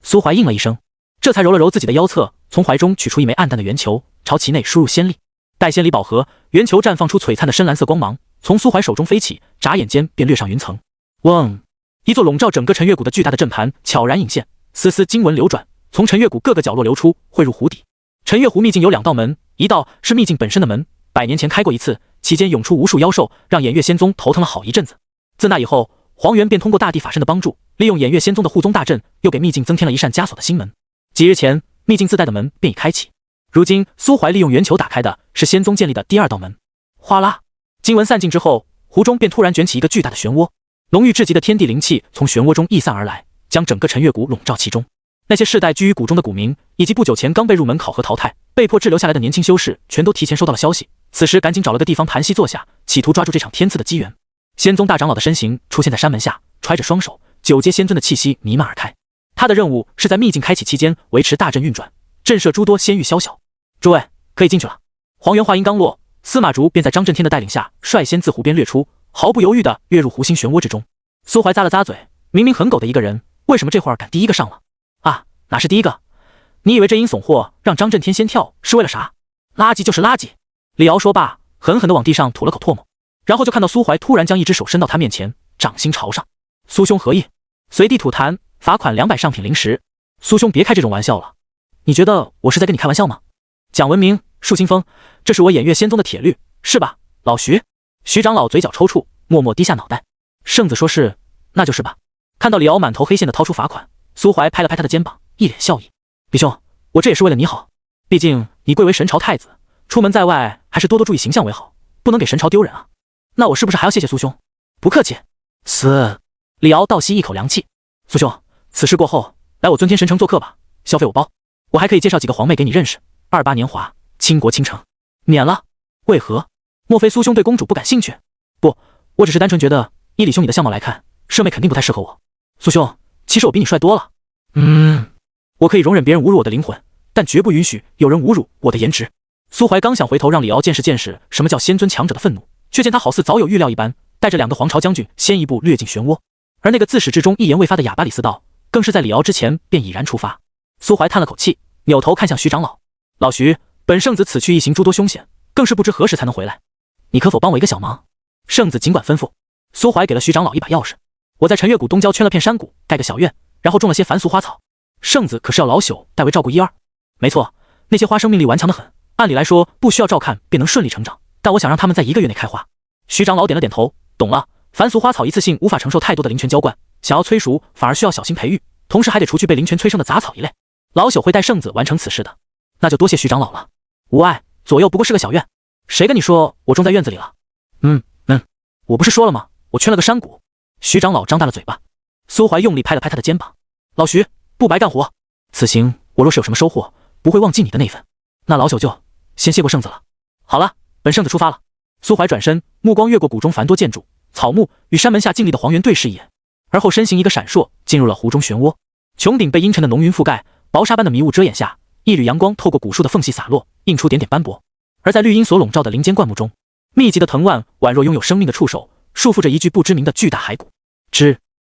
苏怀应了一声，这才揉了揉自己的腰侧，从怀中取出一枚暗淡的圆球，朝其内输入仙力。待仙力饱和，圆球绽放出璀璨的深蓝色光芒，从苏怀手中飞起，眨眼间便掠上云层。嗡！一座笼罩整个陈月谷的巨大的阵盘悄然隐现，丝丝经文流转，从陈月谷各个角落流出，汇入湖底。陈月湖秘境有2道门，一道是秘境本身的门，100年前开过一次，期间涌出无数妖兽，让偃月仙宗头疼了好一阵子。自那以后，黄元便通过大地法身的帮助，利用偃月仙宗的护宗大阵，又给秘境增添了一扇枷锁的新门。几日前，秘境自带的门便已开启。如今苏怀利用圆球打开的是仙宗建立的第2道门。哗啦，经文散尽之后，湖中便突然卷起一个巨大的漩涡，浓郁至极的天地灵气从漩涡中溢散而来，将整个陈月谷笼罩其中。那些世代居于谷中的谷民，以及不久前刚被入门考核淘汰、被迫滞留下来的年轻修士，全都提前收到了消息，此时赶紧找了个地方盘膝坐下，企图抓住这场天赐的机缘。仙宗大长老的身形出现在山门下，揣着双手，9阶仙尊的气息弥漫而开。他的任务是在秘境开启期间维持大阵运转，震慑诸多仙域宵小。诸位可以进去了。黄元话音刚落，司马竹便在张震天的带领下率先自湖边掠出，毫不犹豫地跃入湖心漩涡之中。苏怀咂了咂嘴，明明很狗的一个人，为什么这会儿敢第一个上了？啊，哪是第一个？你以为这阴怂货让张震天先跳是为了啥？垃圾就是垃圾。李敖说罢，狠狠地往地上吐了口唾沫，然后就看到苏怀突然将一只手伸到他面前，掌心朝上。苏兄何意？随地吐痰，罚款200上品灵石。苏兄别开这种玩笑了，你觉得我是在跟你开玩笑吗？讲文明，树清风，这是我偃月仙宗的铁律，是吧，老徐？徐长老嘴角抽搐，默默低下脑袋。圣子说是，那就是吧。看到李敖满头黑线的掏出罚款，苏怀拍了拍他的肩膀，一脸笑意。李兄，我这也是为了你好，毕竟你贵为神朝太子，出门在外还是多多注意形象为好，不能给神朝丢人啊。那我是不是还要谢谢苏兄？不客气。李敖倒吸一口凉气。苏兄，此事过后，来我尊天神城做客吧，消费我包。我还可以介绍几个皇妹给你认识。28年华，倾国倾城。免了。为何？莫非苏兄对公主不感兴趣？不，我只是单纯觉得，依李兄你的相貌来看，舍妹肯定不太适合我。苏兄，其实我比你帅多了。我可以容忍别人侮辱我的灵魂，但绝不允许有人侮辱我的颜值。苏怀刚想回头让李敖见识见识什么叫仙尊强者的愤怒，却见他好似早有预料一般，带着2个皇朝将军先一步掠进漩涡，而那个自始至终一言未发的哑巴李斯道，更是在李敖之前便已然出发。苏怀叹了口气，扭头看向徐长老。老徐，本圣子此去一行诸多凶险，更是不知何时才能回来，你可否帮我一个小忙？圣子尽管吩咐。苏怀给了徐长老一把钥匙。我在陈月谷东郊圈了片山谷，盖个小院，然后种了些凡俗花草。圣子可是要老朽代为照顾1、2。没错，那些花生命力顽强得很，按理来说不需要照看便能顺利成长，但我想让他们在1个月内开花。徐长老点了点头，懂了。凡俗花草一次性无法承受太多的灵泉浇灌，想要催熟反而需要小心培育，同时还得除去被灵泉催生的杂草一类。老朽会带圣子完成此事的。那就多谢徐长老了。无碍，左右不过是个小院，谁跟你说我种在院子里了？我不是说了吗？我圈了个山谷。徐长老张大了嘴巴。苏怀用力拍了拍他的肩膀。老徐，不白干活。此行我若是有什么收获，不会忘记你的那份。那老朽就先谢过圣子了。好了，本圣子出发了。苏怀转身，目光越过谷中繁多建筑、草木，与山门下静立的黄猿对视一眼，而后身形一个闪烁，进入了湖中漩涡。穹顶被阴沉的浓云覆盖，薄纱般的迷雾遮掩下，一缕阳光透过古树的缝隙洒落，映出点点斑驳。而在绿荫所笼罩的林间灌木中，密集的藤蔓宛若拥有生命的触手，束缚着一具不知名的巨大骸骨。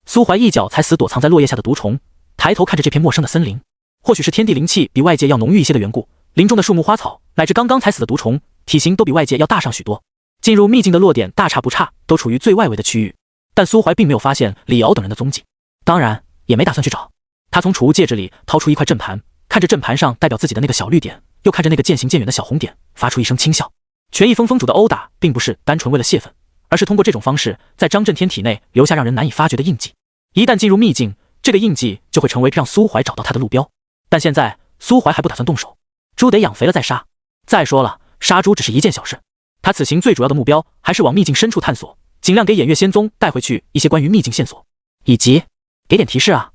苏怀一脚踩死躲藏在落叶下的毒虫，抬头看着这片陌生的森林。或许是天地灵气比外界要浓郁一些的缘故，林中的树木花草乃至刚刚踩死的毒虫，体型都比外界要大上许多。进入秘境的落点大差不差，都处于最外围的区域。但苏怀并没有发现李敖等人的踪迹，当然也没打算去找。他从储物戒指里掏出一块阵盘，看着阵盘上代表自己的那个小绿点，又看着那个渐行渐远的小红点，发出一声轻笑。权义峰峰主的殴打并不是单纯为了泄愤，而是通过这种方式在张震天体内留下让人难以发觉的印记。一旦进入秘境，这个印记就会成为让苏怀找到他的路标。但现在苏怀还不打算动手，猪得养肥了再杀。再说了，杀猪只是一件小事，他此行最主要的目标还是往秘境深处探索，尽量给偃月仙宗带回去一些关于秘境线索，以及给点提示啊。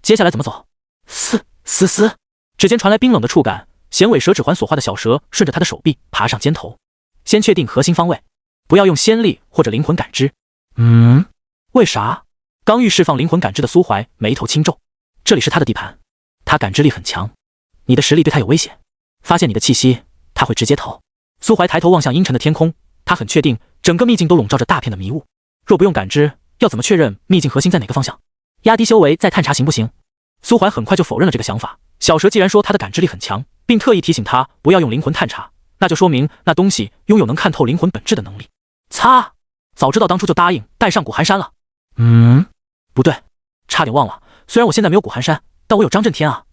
接下来怎么走？嘶，指尖传来冰冷的触感，衔尾蛇指环所化的小蛇顺着他的手臂爬上肩头。先确定核心方位，不要用仙力或者灵魂感知。为啥？刚欲释放灵魂感知的苏怀眉头轻皱，这里是他的地盘，他感知力很强，你的实力对他有威胁，发现你的气息他会直接逃。苏怀抬头望向阴沉的天空，他很确定整个秘境都笼罩着大片的迷雾，若不用感知，要怎么确认秘境核心在哪个方向？压低修为再探查行不行？苏怀很快就否认了这个想法。小蛇既然说他的感知力很强，并特意提醒他不要用灵魂探查，那就说明那东西拥有能看透灵魂本质的能力。擦，早知道当初就答应带上古寒山了。不对，差点忘了，虽然我现在没有古寒山，但我有张震天啊。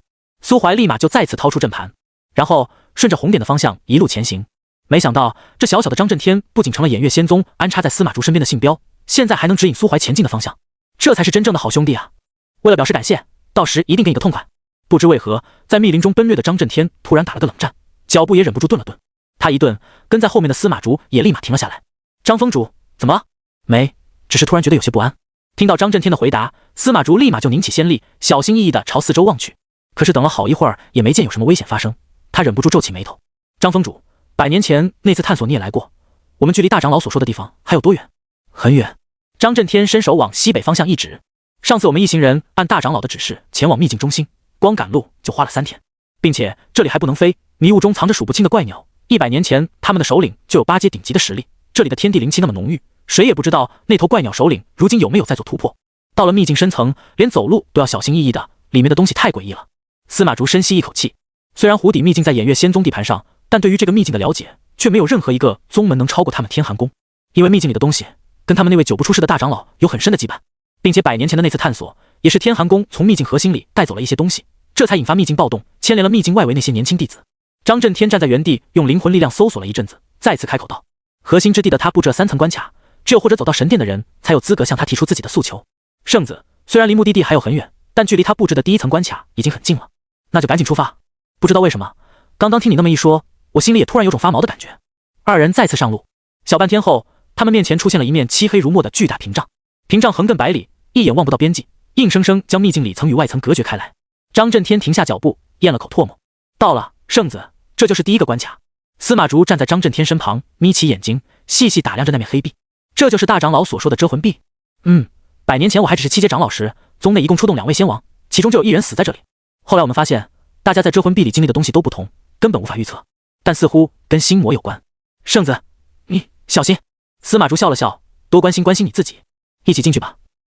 苏怀立马就再次掏出阵盘，然后顺着红点的方向一路前行。没想到这小小的张震天不仅成了偃月仙宗安插在司马竹身边的信标，现在还能指引苏怀前进的方向，这才是真正的好兄弟啊。为了表示感谢，到时一定给你个痛快。不知为何，在密林中奔掠的张震天突然打了个冷战，脚步也忍不住顿了顿。他一顿，跟在后面的司马竹也立马停了下来。张峰主，怎么了？没，只是突然觉得有些不安。听到张震天的回答，司马竹立马就拧起仙力，小心翼翼地朝四周望去。可是等了好一会儿，也没见有什么危险发生，他忍不住皱起眉头。张峰主，100年前那次探索你也来过，我们距离大长老所说的地方还有多远？很远。张震天伸手往西北方向一指，上次我们一行人按大长老的指示前往秘境中心，光赶路就花了3天，并且这里还不能飞，迷雾中藏着数不清的怪鸟。100年前他们的首领就有8阶顶级的实力，这里的天地灵气那么浓郁，谁也不知道那头怪鸟首领如今有没有在做突破。到了秘境深层，连走路都要小心翼翼的，里面的东西太诡异了。司马竹深吸一口气，虽然湖底秘境在偃月仙宗地盘上，但对于这个秘境的了解却没有任何一个宗门能超过他们天寒宫，因为秘境里的东西跟他们那位久不出世的大长老有很深的羁绊，并且100年前的那次探索也是天寒宫从秘境核心里带走了一些东西，这才引发秘境暴动，牵连了秘境外围那些年轻弟子。张震天站在原地，用灵魂力量搜索了一阵子，再次开口道：核心之地的他布置了3层关卡，只有或者走到神殿的人才有资格向他提出自己的诉求。圣子虽然离目的地还有很远，但距离他布置的第1层关卡已经很近了，那就赶紧出发。不知道为什么，刚刚听你那么一说，我心里也突然有种发毛的感觉。2人再次上路，小半天后，他们面前出现了一面漆黑如墨的巨大屏障，屏障横亘百里，一眼望不到边际，硬生生将秘境里层与外层隔绝开来。张震天停下脚步，咽了口唾沫。到了，圣子，这就是第1个关卡。司马竹站在张震天身旁，眯起眼睛，细细打量着那面黑壁。这就是大长老所说的遮魂壁。100年前我还只是7阶长老时，宗内一共出动2位仙王，其中就有1人死在这里。后来我们发现，大家在遮魂壁里经历的东西都不同，根本无法预测，但似乎跟心魔有关。圣子，你小心。司马竹笑了笑，多关心关心你自己，一起进去吧。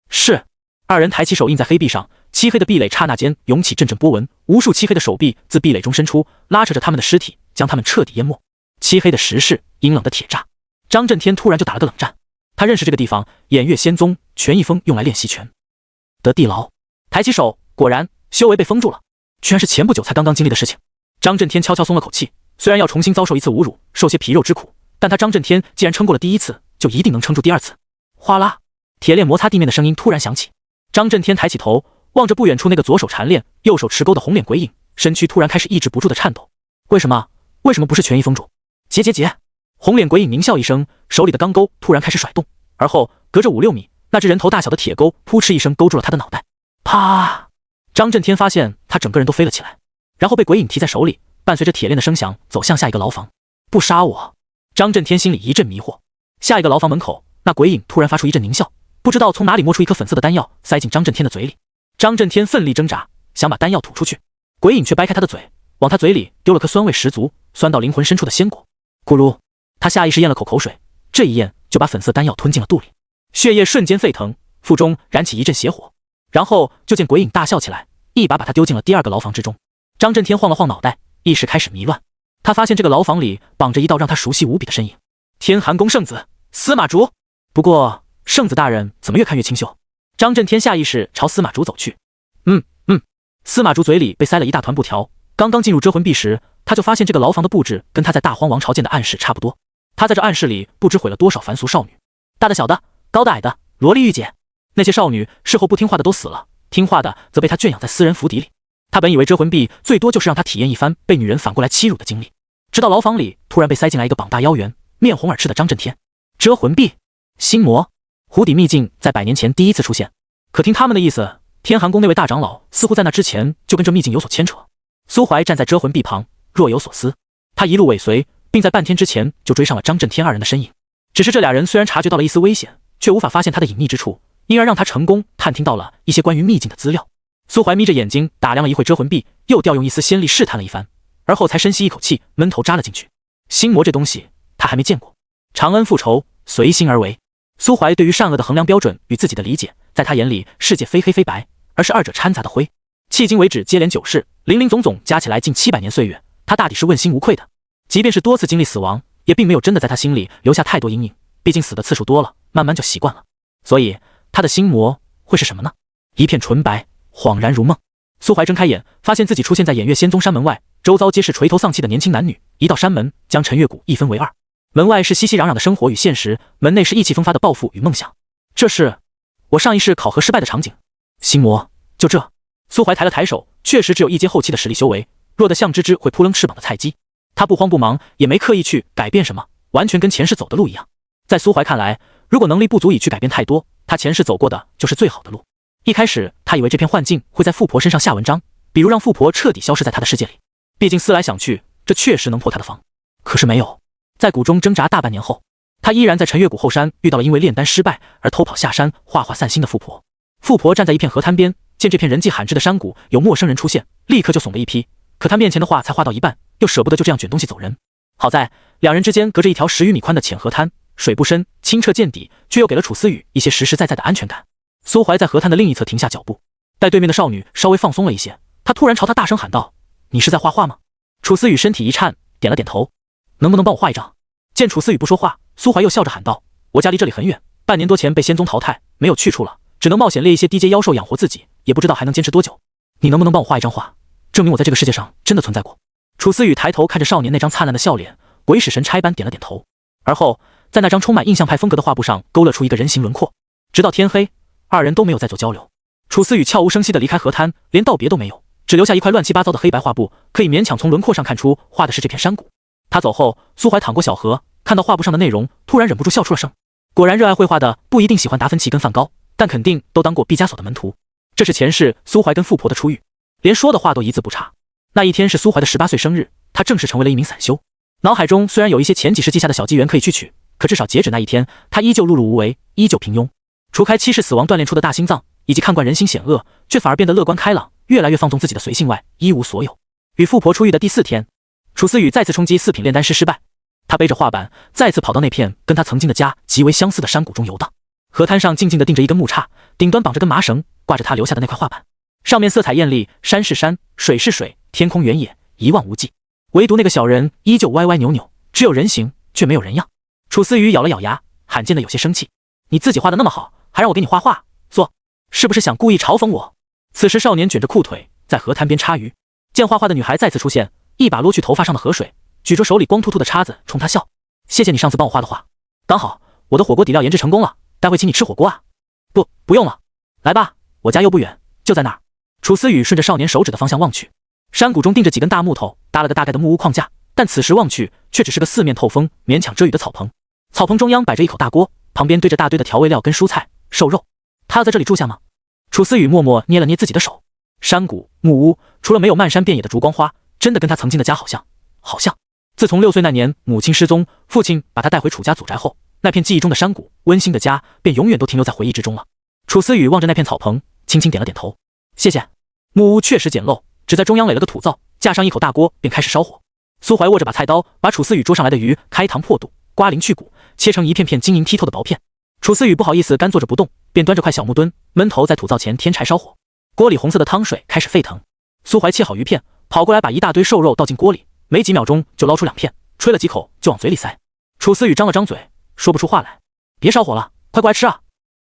是。2人抬起手印在黑壁上，漆黑的壁垒刹那间涌起阵阵波纹，无数漆黑的手臂自壁垒中伸出，拉扯着他们的尸体，将他们彻底淹没。漆黑的石室，阴冷的铁栅。张震天突然就打了个冷战，他认识这个地方，偃月仙宗权一峰用来练习拳的地牢。抬起手，果然修为被封住了，居然是前不久才刚刚经历的事情。张震天悄悄松了口气，虽然要重新遭受一次侮辱，受些皮肉之苦，但他张震天既然撑过了第1次，就一定能撑住第2次。哗啦，铁链摩擦地面的声音突然响起。张震天抬起头，望着不远处那个左手缠链右手持钩的红脸鬼影，身躯突然开始抑制不住的颤抖。为什么不是权益封主？结！红脸鬼影狞笑一声，手里的钢钩突然开始甩动，而后隔着5-6米，那只人头大小的铁钩扑哧一声勾住了他的脑袋。啪！张震天发现他整个人都飞了起来，然后被鬼影提在手里，伴随着铁链的声响走向下一个牢房。不杀我！张震天心里一阵迷惑。下一个牢房门口，那鬼影突然发出一阵狞笑，不知道从哪里摸出一颗粉色的丹药塞进张震天的嘴里。张震天奋力挣扎，想把丹药吐出去，鬼影却掰开他的嘴，往他嘴里丢了颗酸味十足、酸到灵魂深处的鲜果。咕噜，他下意识咽了口水，这一咽就把粉色丹药吞进了肚里，血液瞬间沸腾，腹中燃起一阵邪火。然后就见鬼影大笑起来，一把他丢进了第二个牢房之中。张震天晃了晃脑袋，意识开始迷乱。他发现这个牢房里绑着一道让他熟悉无比的身影，天寒宫圣子司马竹。不过圣子大人怎么越看越清秀？张震天下意识朝司马竹走去。司马竹嘴里被塞了一大团布条。刚刚进入遮魂壁时，他就发现这个牢房的布置跟他在大荒王朝见的暗室差不多。他在这暗室里不知毁了多少凡俗少女，大的小的，高的矮的，萝莉御姐。那些少女事后不听话的都死了，听话的则被他圈养在私人府邸里。他本以为遮魂壁最多就是让他体验一番被女人反过来欺辱的经历，直到牢房里突然被塞进来一个膀大腰圆、面红耳赤的张震天。遮魂壁，心魔，湖底秘境在100年前第一次出现，可听他们的意思，天寒宫那位大长老似乎在那之前就跟这秘境有所牵扯。苏怀站在遮魂壁旁，若有所思。他一路尾随，并在半天之前就追上了张震天二人的身影。只是这俩人虽然察觉到了一丝危险，却无法发现他的隐秘之处，因而让他成功探听到了一些关于秘境的资料。苏怀眯着眼睛打量了一会遮魂壁，又调用一丝仙力试探了一番，而后才深吸一口气，闷头扎了进去。心魔这东西他还没见过，长恩复仇，随心而为。苏怀对于善恶的衡量标准与自己的理解，在他眼里世界非黑非白，而是二者掺杂的灰。迄今为止接连9世，林林总总加起来近700年岁月，他大抵是问心无愧的。即便是多次经历死亡，也并没有真的在他心里留下太多阴影，毕竟死的次数多了，慢慢就习惯了。所以他的心魔会是什么呢？一片纯白，恍然如梦。苏怀睁开眼，发现自己出现在偃月仙宗山门外，周遭皆是垂头丧气的年轻男女。一道山门将陈月谷一分为二，门外是熙熙攘攘的生活与现实，门内是意气风发的抱负与梦想。这是我上一世考核失败的场景。心魔就这。苏怀抬了抬手，确实只有一阶后期的实力修为，弱得像只会扑棱翅膀的菜鸡。他不慌不忙，也没刻意去改变什么，完全跟前世走的路一样。在苏怀看来，如果能力不足以去改变太多，他前世走过的就是最好的路。一开始他以为这片幻境会在富婆身上下文章，比如让富婆彻底消失在他的世界里，毕竟思来想去，这确实能破他的防。可是没有，在谷中挣扎大半年后，他依然在陈月谷后山遇到了因为炼丹失败而偷跑下山画画散心的富婆。富婆站在一片河滩边，见这片人迹罕至的山谷有陌生人出现，立刻就怂了一批。可他面前的画才画到一半，又舍不得就这样卷东西走人。好在两人之间隔着一条10余米宽的浅河滩，水不深，清澈见底，却又给了楚思雨一些实实在在的安全感。苏怀在河滩的另一侧停下脚步，待对面的少女稍微放松了一些，他突然朝她大声喊道：“你是在画画吗？”楚思雨身体一颤，点了点头：“能不能帮我画一张？”见楚思雨不说话，苏怀又笑着喊道：“我家离这里很远，半年多前被仙宗淘汰，没有去处了，只能冒险猎一些低阶妖兽养活自己，也不知道还能坚持多久。你能不能帮我画一张画，证明我在这个世界上真的存在过？”楚思雨抬头看着少年那张灿烂的笑脸，鬼使神差般点了点头，而后在那张充满印象派风格的画布上勾勒出一个人形轮廓。直到天黑，二人都没有再做交流。楚思雨悄无声息地离开河滩，连道别都没有，只留下一块乱七八糟的黑白画布，可以勉强从轮廓上看出画的是这片山谷。他走后，苏怀淌过小河，看到画布上的内容，突然忍不住笑出了声。果然热爱绘画的不一定喜欢达芬奇跟梵高，但肯定都当过毕加索的门徒。这是前世苏怀跟富婆的初遇，连说的话都一字不差。那一天是苏怀的18岁生日，他正式成为了一名散修。脑海中虽然有一些前几世记下的小机缘可以去取，可至少截止那一天，他依旧碌碌无为，依旧平庸。除开7世死亡锻炼出的大心脏，以及看惯人心险恶，却反而变得乐观开朗，越来越放纵自己的随性外，一无所有。与富婆出狱的第4天，楚思雨再次冲击4品炼丹师失败，他背着画板再次跑到那片跟他曾经的家极为相似的山谷中游荡。河滩上静静地钉着一根木叉，顶端绑着根麻绳，挂着他留下的那块画板，上面色彩艳丽，山是山，水是水，天空原野，一望无际。唯独那个小人依旧歪歪扭扭，只有人形却没有人样。楚思雨咬了咬牙，罕见的有些生气：“你自己画的那么好，还让我给你画画，做是不是想故意嘲讽我？”此时少年卷着裤腿在河滩边插鱼，见画画的女孩再次出现，一把撸去头发上的河水，举着手里光秃秃的叉子冲他笑：“谢谢你上次帮我画的画，刚好我的火锅底料研制成功了，待会请你吃火锅啊。”“不用了，来吧，我家又不远，就在那儿。”楚思雨顺着少年手指的方向望去，山谷中钉着几根大木头，搭了个大概的木屋框架，但此时望去却只是个四面透风、勉强遮雨的草棚。草棚中央摆着一口大锅，旁边堆着大堆的调味料跟蔬菜、瘦肉。他要在这里住下吗？楚思雨默默捏了捏自己的手。山谷、木屋，除了没有漫山遍野的烛光花，真的跟他曾经的家好像。自从6岁那年母亲失踪，父亲把他带回楚家祖宅后，那片记忆中的山谷、温馨的家便永远都停留在回忆之中了。楚思雨望着那片草棚，轻轻点了点头：“谢谢。”木屋确实简陋，只在中央垒了个土灶，架上一口大锅便开始烧火。苏怀握着把菜刀，把楚思雨捉上来的鱼开膛破肚，刮鳞去骨，切成一片片晶莹剔透的薄片。楚思雨不好意思干坐着不动，便端着块小木墩，闷头在土灶前添柴烧火。锅里红色的汤水开始沸腾。苏怀切好鱼片，跑过来把一大堆瘦肉倒进锅里，没几秒钟就捞出2片，吹了几口就往嘴里塞。楚思雨张了张嘴，说不出话来。别烧火了，快过来吃啊！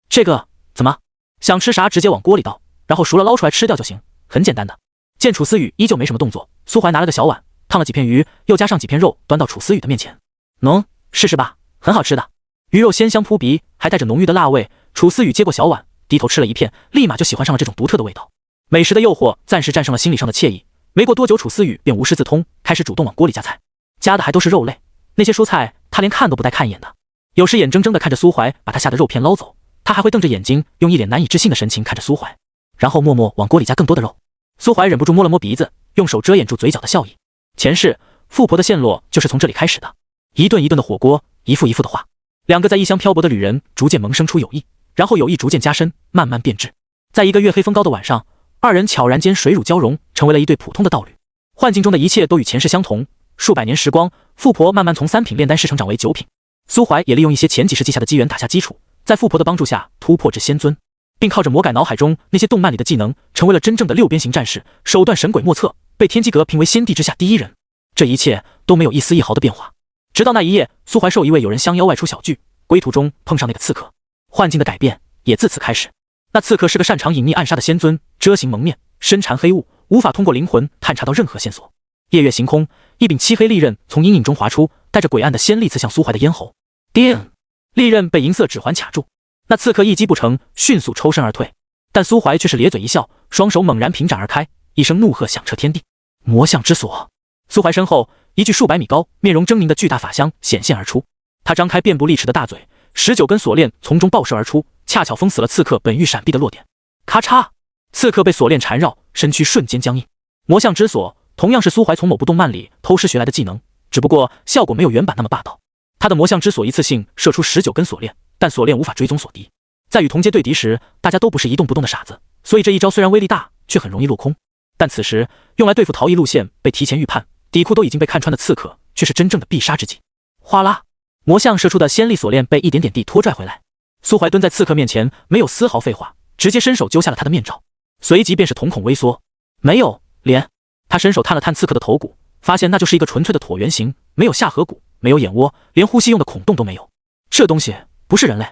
这个怎么想吃啥直接往锅里倒，然后熟了捞出来吃掉就行，很简单的。见楚思雨依旧没什么动作，苏怀拿了个小碗，烫了几片鱼，又加上几片肉，端到楚思雨的面前。喏，试试吧，很好吃的。鱼肉鲜香扑鼻，还带着浓郁的辣味。楚思雨接过小碗，低头吃了一片，立马就喜欢上了这种独特的味道。美食的诱惑暂时战胜了心理上的惬意。没过多久，楚思雨便无师自通，开始主动往锅里加菜，加的还都是肉类，那些蔬菜他连看都不带看一眼的。有时眼睁睁地看着苏怀把他下的肉片捞走，他还会瞪着眼睛，用一脸难以置信的神情看着苏怀，然后默默往锅里加更多的肉。苏怀忍不住摸了摸鼻子，用手遮掩住嘴角的笑意。前世富婆的陷落就是从这里开始的，一顿一顿的火锅，一副一副的话。2个在异乡漂泊的旅人逐渐萌生出友谊，然后友谊逐渐加深，慢慢变质。在一个月黑风高的晚上，2人悄然间水乳交融，成为了一对普通的道侣。幻境中的一切都与前世相同，数百年时光，富婆慢慢从3品炼丹师成长为9品。苏怀也利用一些前几世记下的机缘打下基础，在富婆的帮助下突破至仙尊，并靠着魔改脑海中那些动漫里的技能，成为了真正的6边形战士，手段神鬼莫测，被天机阁评为仙帝之下第1人。这一切都没有一丝一毫的变化。直到那一夜，苏怀受一位友人相邀外出小聚，归途中碰上那个刺客，幻境的改变也自此开始。那刺客是个擅长隐匿暗杀的仙尊，遮形蒙面，身缠黑雾，无法通过灵魂探查到任何线索。夜月行空，一柄漆黑利刃从阴影中划出，带着诡暗的仙力刺向苏怀的咽喉。叮！利刃被银色指环卡住，那刺客一击不成，迅速抽身而退。但苏怀却是咧嘴一笑，双手猛然平展而开，一声怒喝响彻天地。魔相之锁！苏怀身后，一具数百米高、面容狰狞的巨大法相显现而出。他张开遍布利齿的大嘴，19根锁链从中爆射而出，恰巧封死了刺客本欲闪避的落点。咔嚓！刺客被锁链缠绕，身躯瞬间僵硬。魔相之锁同样是苏怀从某部动漫里偷师学来的技能，只不过效果没有原版那么霸道。他的魔相之锁一次性射出19根锁链，但锁链无法追踪锁敌。在与同阶对敌时，大家都不是一动不动的傻子，所以这一招虽然威力大，却很容易落空。但此时用来对付逃逸路线被提前预判，底裤都已经被看穿的刺客，却是真正的必杀之计。哗啦！魔相射出的仙力锁链被一点点地拖拽回来。苏怀蹲在刺客面前，没有丝毫废话，直接伸手揪下了他的面罩，随即便是瞳孔微缩。没有脸。他伸手探了探刺客的头骨，发现那就是一个纯粹的椭圆形，没有下颌骨，没有眼窝，连呼吸用的孔洞都没有。这东西不是人类，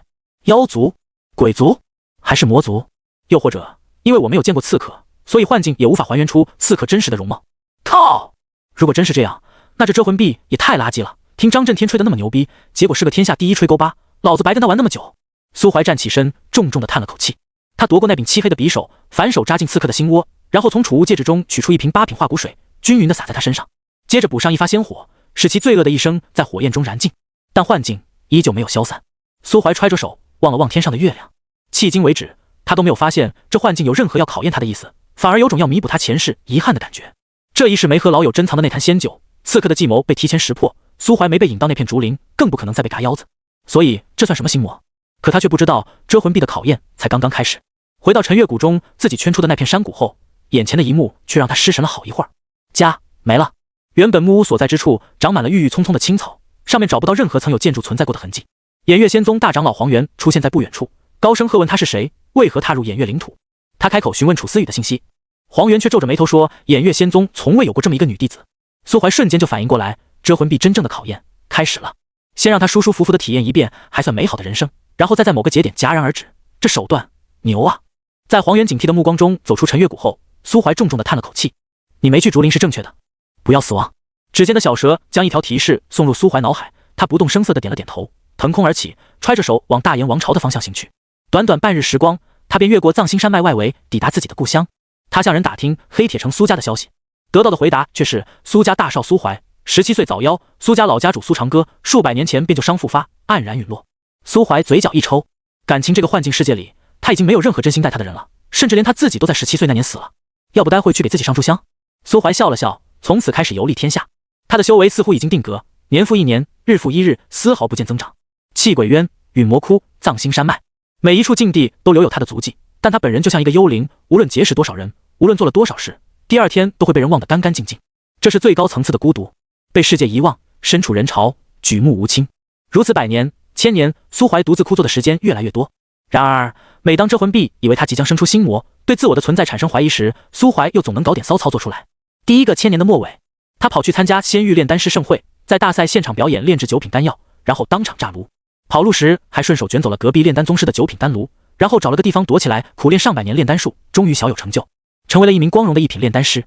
妖族、鬼族，还是魔族？又或者因为我没有见过刺客，所以幻境也无法还原出刺客真实的容貌。靠！如果真是这样，那这遮魂臂也太垃圾了。听张震天吹得那么牛逼，结果是个天下第一吹钩疤，老子白跟他玩那么久。苏怀站起身，重重地叹了口气。他夺过那柄漆黑的匕首，反手扎进刺客的心窝，然后从储物戒指中取出一瓶8品化骨水，均匀地洒在他身上，接着补上一发仙火，使其罪恶的一生在火焰中燃尽。但幻境依旧没有消散。苏怀揣着手望了望天上的月亮，迄今为止他都没有发现这幻境有任何要考验他的意思，反而有种要弥补他前世遗憾的感觉。这一世没和老友珍藏的那坛仙酒，刺客的计谋被提前识破，苏怀没被引到那片竹林，更不可能再被嘎腰子，所以这算什么心魔？可他却不知道遮魂臂的考验才刚刚开始。回到陈月谷中自己圈出的那片山谷后，眼前的一幕却让他失神了好一会儿。家没了，原本木屋所在之处长满了郁郁葱葱的青草，上面找不到任何曾有建筑存在过的痕迹。偃月仙宗大长老黄元出现在不远处，高声喝问他是谁，为何踏入偃月领土。他开口询问楚思雨的信息，黄元却皱着眉头说偃月仙宗从未有过这么一个女弟子。苏怀瞬间就反应过来，遮魂臂真正的考验开始了。先让他舒舒服服的体验一遍还算美好的人生，然后再在某个节点戛然而止，这手段牛啊！在黄元警惕的目光中走出陈月谷后，苏怀重重的叹了口气。你没去竹林是正确的，不要死亡。指尖的小蛇将一条提示送入苏怀脑海，他不动声色的点了点头，腾空而起，揣着手往大炎王朝的方向行去。短短半日时光，他便越过藏星山脉外围，抵达自己的故乡。他向人打听黑铁城苏家的消息，得到的回答却是苏家大少苏怀17岁早夭，苏家老家主苏长歌数百年前便就伤复发，黯然陨落。苏怀嘴角一抽，感情这个幻境世界里，他已经没有任何真心待他的人了，甚至连他自己都在17岁那年死了。要不待会去给自己上炷香？苏怀笑了笑，从此开始游历天下。他的修为似乎已经定格，年复一年，日复一日，丝毫不见增长。气鬼渊、陨魔窟、藏星山脉，每一处境地都留有他的足迹，但他本人就像一个幽灵，无论结识多少人，无论做了多少事，第二天都会被人忘得干干净净。这是最高层次的孤独，被世界遗忘，身处人潮，举目无亲。如此百年、千年，苏怀独自枯坐的时间越来越多。然而，每当遮魂臂以为他即将生出心魔，对自我的存在产生怀疑时，苏怀又总能搞点骚操作出来。第一个千年的末尾，他跑去参加仙域炼丹师盛会，在大赛现场表演炼制9品丹药，然后当场炸炉。跑路时还顺手卷走了隔壁炼丹宗师的9品丹炉，然后找了个地方躲起来，苦练上百年炼丹术，终于小有成就，成为了一名光荣的1品炼丹师。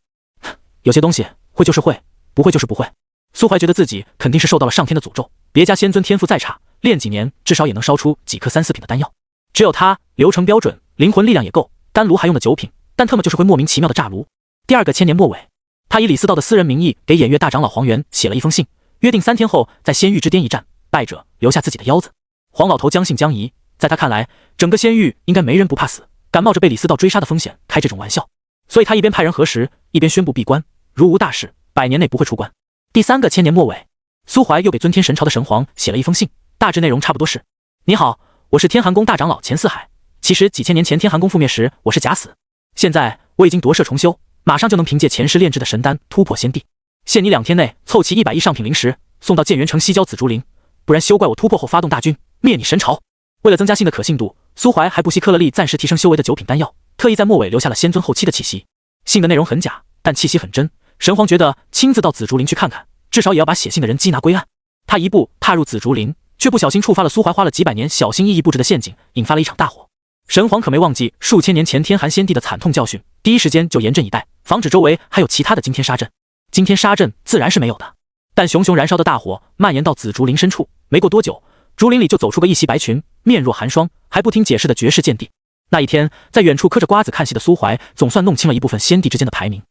有些东西会就是会，不会就是不会。苏怀觉得自己肯定是受到了上天的诅咒，别家仙尊天赋再差，练几年至少也能烧出几颗3、4品的丹药。只有他流程标准，灵魂力量也够，丹炉还用的9品，但特么就是会莫名其妙的炸炉。第二个千年末尾，他以李思道的私人名义给偃月大长老黄元写了一封信，约定3天后在仙域之巅一战，败者留下自己的腰子。黄老头将信将疑，在他看来，整个仙域应该没人不怕死，敢冒着被李思道追杀的风险开这种玩笑，所以他一边派人核实，一边宣布闭关，如无大事，100年内不会出关。第三个千年末尾，苏怀又给尊天神朝的神皇写了一封信，大致内容差不多是：你好，我是天寒宫大长老钱四海，其实几千年前天寒宫覆灭时我是假死，现在我已经夺舍重修，马上就能凭借前世炼制的神丹突破仙地，限你2天内凑齐100亿上品灵石，送到建元城西郊紫竹林，不然休怪我突破后发动大军灭你神朝。为了增加信的可信度，苏怀还不惜刻了粒暂时提升修为的9品丹药，特意在末尾留下了仙尊后期的气息。信的内容很假，但气息很真，神皇觉得亲自到紫竹林去看看，至少也要把写信的人缉拿归案。他一步踏入紫竹林，却不小心触发了苏怀花了几百年小心翼翼布置的陷阱，引发了一场大火。神皇可没忘记数千年前天寒仙帝的惨痛教训，第一时间就严阵以待，防止周围还有其他的惊天杀阵。惊天杀阵自然是没有的，但熊熊燃烧的大火蔓延到紫竹林深处，没过多久，竹林里就走出个一袭白裙，面若寒霜，还不听解释的绝世剑帝。那一天，在远处嗑着瓜子看戏的苏怀，总算弄清了一部分仙帝之间的排名。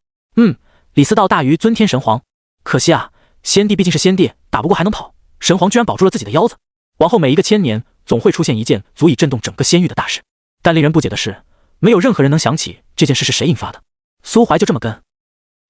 李思道大于尊天神皇，可惜啊，仙帝毕竟是仙帝，打不过还能跑，神皇居然保住了自己的腰子。往后每一个千年，总会出现一件足以震动整个仙域的大事，但令人不解的是，没有任何人能想起这件事是谁引发的。苏怀就这么跟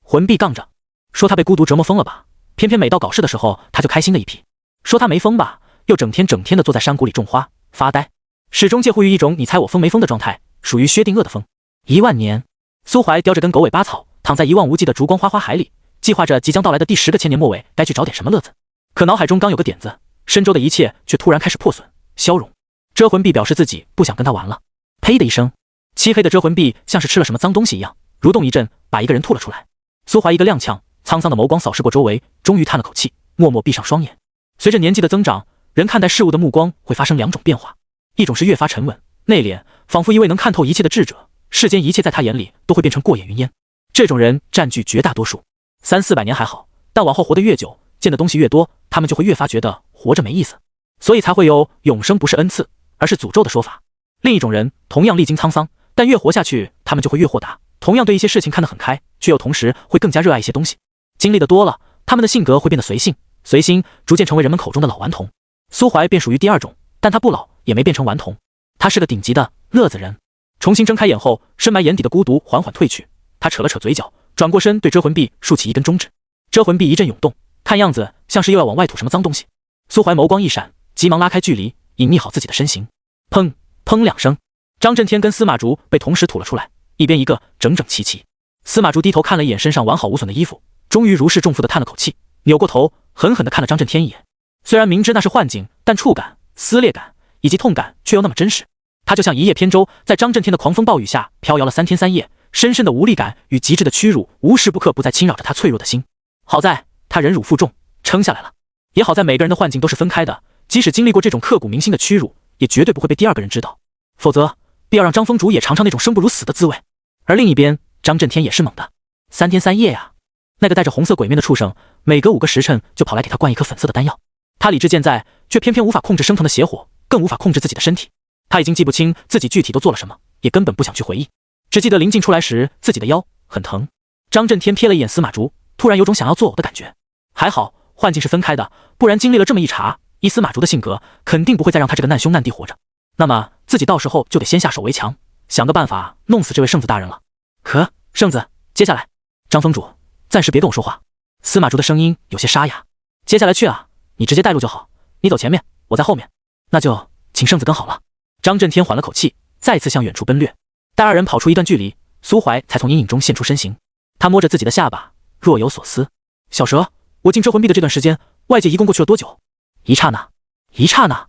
魂臂杠着，说他被孤独折磨疯了吧，偏偏每到搞事的时候他就开心的一批；说他没疯吧，又整天的坐在山谷里种花发呆，始终介乎于一种你猜我疯没疯的状态，属于薛定谔的疯。10000年，苏怀叼着根狗尾巴草，躺在一望无际的烛光花海里，计划着即将到来的第10个千年末尾该去找点什么乐子。可脑海中刚有个点子，身周的一切却突然开始破损消融。遮魂臂表示自己不想跟他玩了，呸的一声，漆黑的遮魂臂像是吃了什么脏东西一样，蠕动一阵，把一个人吐了出来。苏怀一个踉跄，沧桑的眸光扫视过周围，终于叹了口气，默默闭上双眼。随着年纪的增长，人看待事物的目光会发生2种变化，一种是越发沉稳内敛，仿佛一位能看透一切的智者，世间一切在他眼里都会变成过眼云烟。这种人占据绝大多数，3、400年还好，但往后活得越久，见的东西越多，他们就会越发觉得活着没意思，所以才会有永生不是恩赐，而是诅咒的说法。另一种人同样历经沧桑，但越活下去，他们就会越豁达，同样对一些事情看得很开，却又同时会更加热爱一些东西。经历的多了，他们的性格会变得随性，随心逐渐成为人们口中的老顽童。苏怀便属于第2种，但他不老，也没变成顽童，他是个顶级的乐子人。重新睁开眼后，深埋眼底的孤独缓缓褪去，他扯了扯嘴角，转过身对遮魂臂竖起一根中指。遮魂臂一阵涌动，看样子像是又要往外吐什么脏东西。苏怀眸光一闪，急忙拉开距离，隐匿好自己的身形。砰砰2声，张震天跟司马竹被同时吐了出来，一边一个，整整齐齐。司马竹低头看了一眼身上完好无损的衣服，终于如释重负地叹了口气，扭过头狠狠地看了张震天一眼。虽然明知那是幻境，但触感、撕裂感以及痛感却又那么真实。他就像一叶扁舟，在张震天的狂风暴雨下飘摇了3天3夜，深深的无力感与极致的屈辱无时不刻不再侵扰着他脆弱的心。好在他忍辱负重，撑下来了，也好在每个人的幻境都是分开的，即使经历过这种刻骨铭心的屈辱，也绝对不会被第2个人知道，否则必要让张风竹也尝尝那种生不如死的滋味。而另一边，张震天也是猛的，3天3夜呀，那个带着红色鬼面的畜生，每隔5个时辰就跑来给他灌一颗粉色的丹药。他理智健在，却偏偏无法控制升腾的邪火，更无法控制自己的身体。他已经记不清自己具体都做了什么，也根本不想去回忆，只记得临近出来时自己的腰很疼。张震天瞥了一眼司马竹，突然有种想要作呕的感觉。还好幻境是分开的，不然经历了这么一茬，以司马竹的性格，肯定不会再让他这个难兄难弟活着。那么自己到时候就得先下手为强，想个办法弄死这位圣子大人了。可圣子，接下来张风主暂时别跟我说话。司马竹的声音有些沙哑。接下来去啊，你直接带路就好，你走前面，我在后面。那就请圣子跟好了。张震天缓了口气，再次向远处奔掠。待2人跑出一段距离，苏怀才从阴影中现出身形。他摸着自己的下巴，若有所思。小蛇，我进遮魂壁的这段时间，外界一共过去了多久？一刹那，一刹那。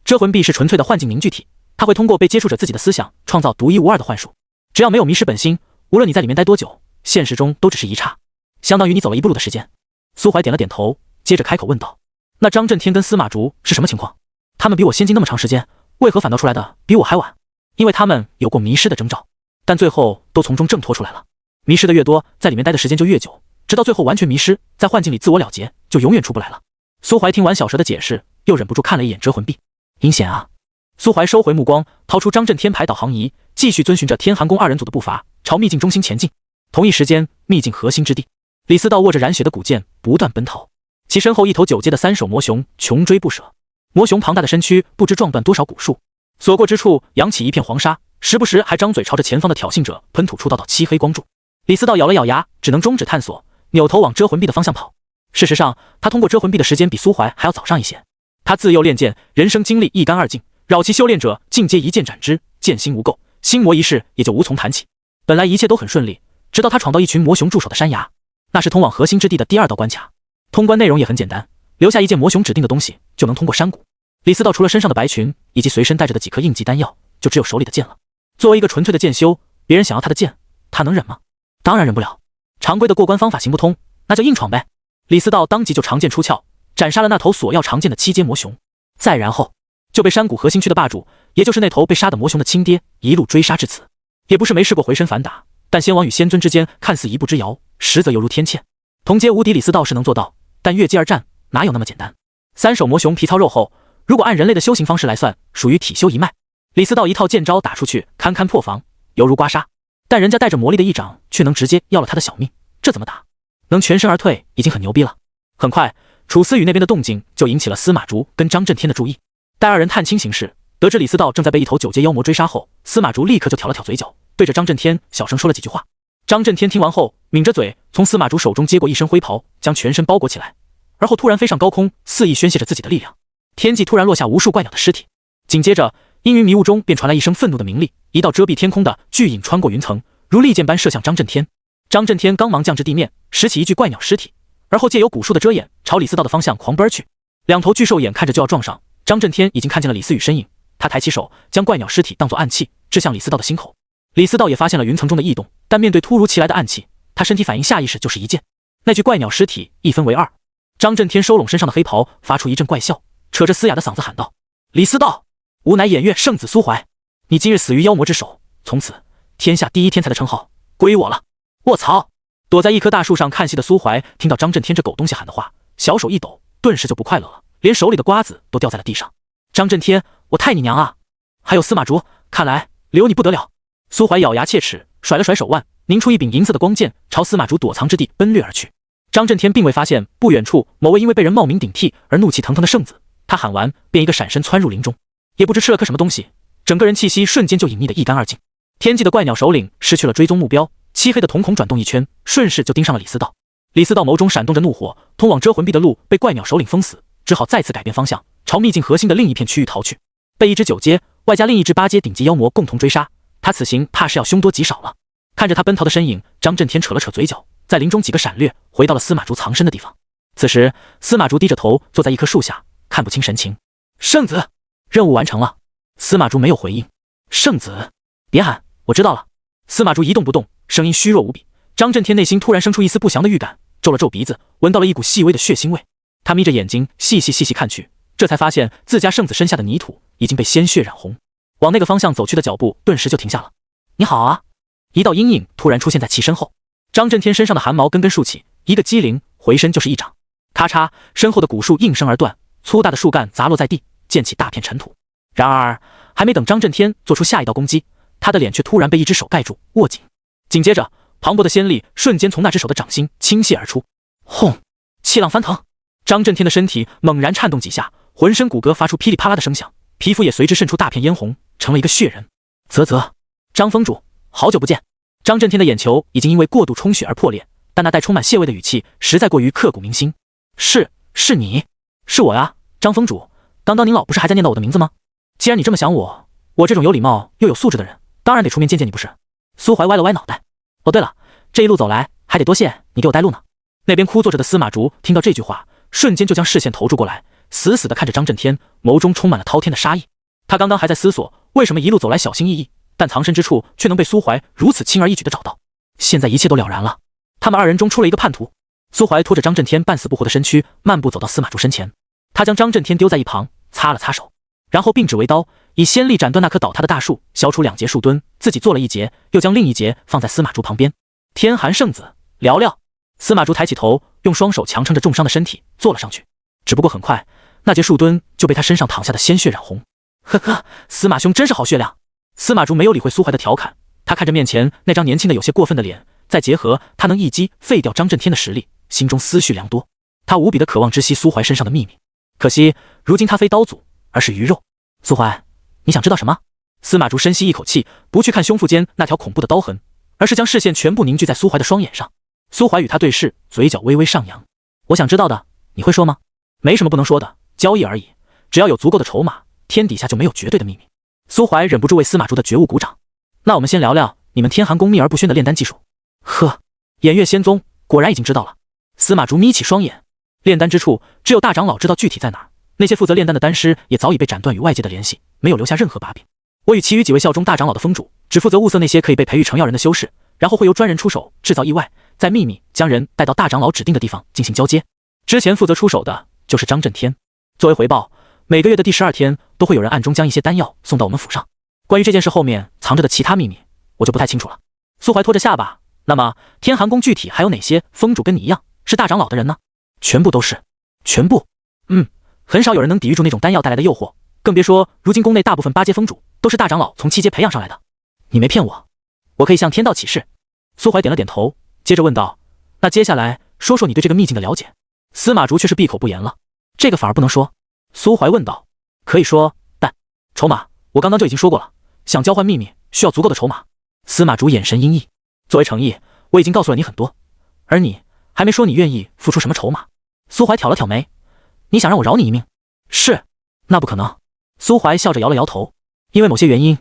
遮魂壁是纯粹的幻境凝聚体，它会通过被接触者自己的思想，创造独一无二的幻术。只要没有迷失本心，无论你在里面待多久，现实中都只是一刹，相当于你走了一步路的时间。苏怀点了点头，接着开口问道：那张震天跟司马竹是什么情况？他们比我先进那么长时间，为何反倒出来的比我还晚？因为他们有过迷失的征兆，但最后都从中挣脱出来了。迷失的越多，在里面待的时间就越久，直到最后完全迷失，在幻境里自我了结，就永远出不来了。苏怀听完小蛇的解释，又忍不住看了一眼遮魂壁，阴险啊！苏怀收回目光，掏出张震天牌导航仪，继续遵循着天寒宫二人组的步伐，朝秘境中心前进。同一时间，秘境核心之地，李思道握着染血的古剑，不断奔逃，其身后一头9阶的3手魔熊穷追不舍。魔熊庞大的身躯不知撞断多少古树，所过之处扬起一片黄沙，时不时还张嘴朝着前方的挑衅者喷吐出道漆黑光柱。李思道咬了咬牙，只能终止探索，扭头往遮魂壁的方向跑。事实上，他通过遮魂壁的时间比苏怀还要早上一些。他自幼练剑，人生经历一干二净，扰其修炼者尽皆一剑斩之，剑心无垢，心魔一事也就无从谈起。本来一切都很顺利，直到他闯到一群魔熊驻守的山崖，那是通往核心之地的第2道关卡。通关内容也很简单，留下一件魔熊指定的东西就能通过山谷。李思道除了身上的白裙以及随身带着的几颗应急丹药，就只有手里的剑了。作为一个纯粹的剑修，别人想要他的剑，他能忍吗？当然忍不了。常规的过关方法行不通，那就硬闯呗。李思道当即就长剑出鞘，斩杀了那头索要长剑的7阶魔熊。再然后就被山谷核心区的霸主，也就是那头被杀的魔熊的亲爹一路追杀至此。也不是没试过回身反打，但仙王与仙尊之间看似一步之遥，实则犹如天堑。同阶无敌李思道是能做到，但越级而战哪有那么简单？3手魔熊皮糙肉厚，如果按人类的修行方式来算，属于体修一脉。李思道一套剑招打出去，堪堪破防，犹如刮痧。但人家带着魔力的一掌，却能直接要了他的小命，这怎么打？能全身而退已经很牛逼了。很快，楚思雨那边的动静就引起了司马竹跟张震天的注意。待2人探清形势，得知李思道正在被一头9阶妖魔追杀后，司马竹立刻就挑了挑嘴角，对着张震天小声说了几句话。张震天听完后，抿着嘴，从司马竹手中接过一身灰袍，将全身包裹起来，而后突然飞上高空，肆意宣泄着自己的力量。天际突然落下无数怪鸟的尸体，紧接着阴云迷雾中便传来一声愤怒的鸣厉，一道遮蔽天空的巨影穿过云层，如利箭般射向张震天。张震天刚忙降至地面，拾起一具怪鸟尸体，而后借由古树的遮掩，朝李思道的方向狂奔而去。2头巨兽眼看着就要撞上，张震天已经看见了李思雨身影，他抬起手，将怪鸟尸体当作暗器，掷向李思道的心口。李思道也发现了云层中的异动，但面对突如其来的暗器，他身体反应下意识就是一剑，那具怪鸟尸体一分为2。张震天收拢身上的黑袍，发出一阵怪笑，扯着嘶哑的嗓子喊道：李思道，吾乃偃月圣子苏怀，你今日死于妖魔之手，从此天下第一天才的称号归我了。卧槽！躲在一棵大树上看戏的苏怀听到张震天这狗东西喊的话，小手一抖，顿时就不快乐了，连手里的瓜子都掉在了地上。张震天，我太你娘啊！还有司马竹，看来留你不得了。苏怀咬牙切齿，甩了甩手腕，凝出一柄银色的光剑，朝司马竹躲藏之地奔掠而去。张震天并未发现不远处某位因为被人冒名顶替而怒气腾腾的圣子，他喊完便一个闪身窜入林中，也不知吃了颗什么东西，整个人气息瞬间就隐匿得一干二净。天际的怪鸟首领失去了追踪目标，漆黑的瞳孔转动一圈，顺势就盯上了李思道。李思道眸中闪动着怒火，通往遮魂壁的路被怪鸟首领封死，只好再次改变方向，朝秘境核心的另一片区域逃去。被一只9阶外加另一只8阶顶级妖魔共同追杀，他此行怕是要凶多吉少了。看着他奔逃的身影，张震天扯了扯嘴角，在林中几个闪掠，回到了司马竹藏身的地方。此时司马竹低着头坐在一棵树下，看不清神情。圣子，任务完成了。司马竹没有回应。圣子，别喊，我知道了。司马竹一动不动，声音虚弱无比。张震天内心突然生出一丝不祥的预感，皱了皱鼻子，闻到了一股细微的血腥味。他眯着眼睛细细看去，这才发现自家圣子身下的泥土已经被鲜血染红，往那个方向走去的脚步顿时就停下了。你好啊！一道阴影突然出现在其身后，张震天身上的汗毛根根竖起，一个机灵，回身就是一掌，咔嚓，身后的古树应声而断，粗大的树干砸落在地，溅起大片尘土。然而还没等张震天做出下一道攻击，他的脸却突然被一只手盖住握紧，紧接着磅礴的仙力瞬间从那只手的掌心倾泻而出，轰，气浪翻腾。张震天的身体猛然颤动几下，浑身骨骼发出噼里啪啦的声响，皮肤也随之渗出大片嫣红，成了一个血人。啧，张峰主，好久不见。张震天的眼球已经因为过度充血而破裂，但那带充满谢味的语气实在过于刻骨铭心。是你，是我呀，张峰主，刚刚您老不是还在念叨我的名字吗？既然你这么想我这种有礼貌又有素质的人，当然得出面见见你不是？苏怀歪了歪脑袋。哦对了，这一路走来还得多谢你给我带路呢。那边枯坐着的司马竹听到这句话，瞬间就将视线投注过来，死死地看着张震天，眸中充满了滔天的杀意。他刚刚还在思索为什么一路走来小心翼翼，但藏身之处却能被苏怀如此轻而易举地找到。现在一切都了然了，他们二人中出了一个叛徒。苏怀拖着张震天半死不活的身躯，漫步走到司马竹身前，他将张震天丢在一旁，擦了擦手，然后并指为刀，以仙力斩断那棵倒塌的大树，削出2节树墩，自己做了1节，又将另1节放在司马竹旁边。天寒圣子，聊聊。司马竹抬起头，用双手强撑着重伤的身体坐了上去，只不过很快，那节树墩就被他身上淌下的鲜血染红。呵呵，司马兄真是好血量。司马竹没有理会苏怀的调侃，他看着面前那张年轻的有些过分的脸，再结合他能一击废掉张震天的实力，心中思绪良多。他无比的渴望知悉苏怀身上的秘密，可惜如今他非刀俎，而是鱼肉。苏怀，你想知道什么？司马竹深吸一口气，不去看胸腹间那条恐怖的刀痕，而是将视线全部凝聚在苏怀的双眼上。苏怀与他对视，嘴角微微上扬。我想知道的，你会说吗？没什么不能说的，交易而已。只要有足够的筹码，天底下就没有绝对的秘密。苏怀忍不住为司马竹的觉悟鼓掌。那我们先聊聊你们天寒宫秘而不宣的炼丹技术。呵，偃月仙宗果然已经知道了。司马竹眯起双眼，炼丹之处只有大长老知道具体在哪儿，那些负责炼丹的丹师也早已被斩断与外界的联系，没有留下任何把柄。我与其余几位效忠大长老的封主，只负责物色那些可以被培育成药人的修士，然后会由专人出手制造意外，再秘密将人带到大长老指定的地方进行交接。之前负责出手的就是张震天。作为回报，每个月的第12天都会有人暗中将一些丹药送到我们府上。关于这件事后面藏着的其他秘密，我就不太清楚了。苏怀拖着下巴，那么天寒宫具体还有哪些封主跟你一样是大长老的人呢？全部都是。全部？很少有人能抵御住那种丹药带来的诱惑，更别说如今宫内大部分8阶封主都是大长老从7阶培养上来的。你没骗我，我可以向天道起誓。苏怀点了点头，接着问道：那接下来说说你对这个秘境的了解。司马竹却是闭口不言了。这个反而不能说。苏怀问道：可以说，但筹码我刚刚就已经说过了，想交换秘密需要足够的筹码。司马竹眼神阴翳，作为诚意，我已经告诉了你很多，而你还没说你愿意付出什么筹码。苏怀挑了挑眉，你想让我饶你一命？是，那不可能。苏怀笑着摇了摇头，因为某些原因，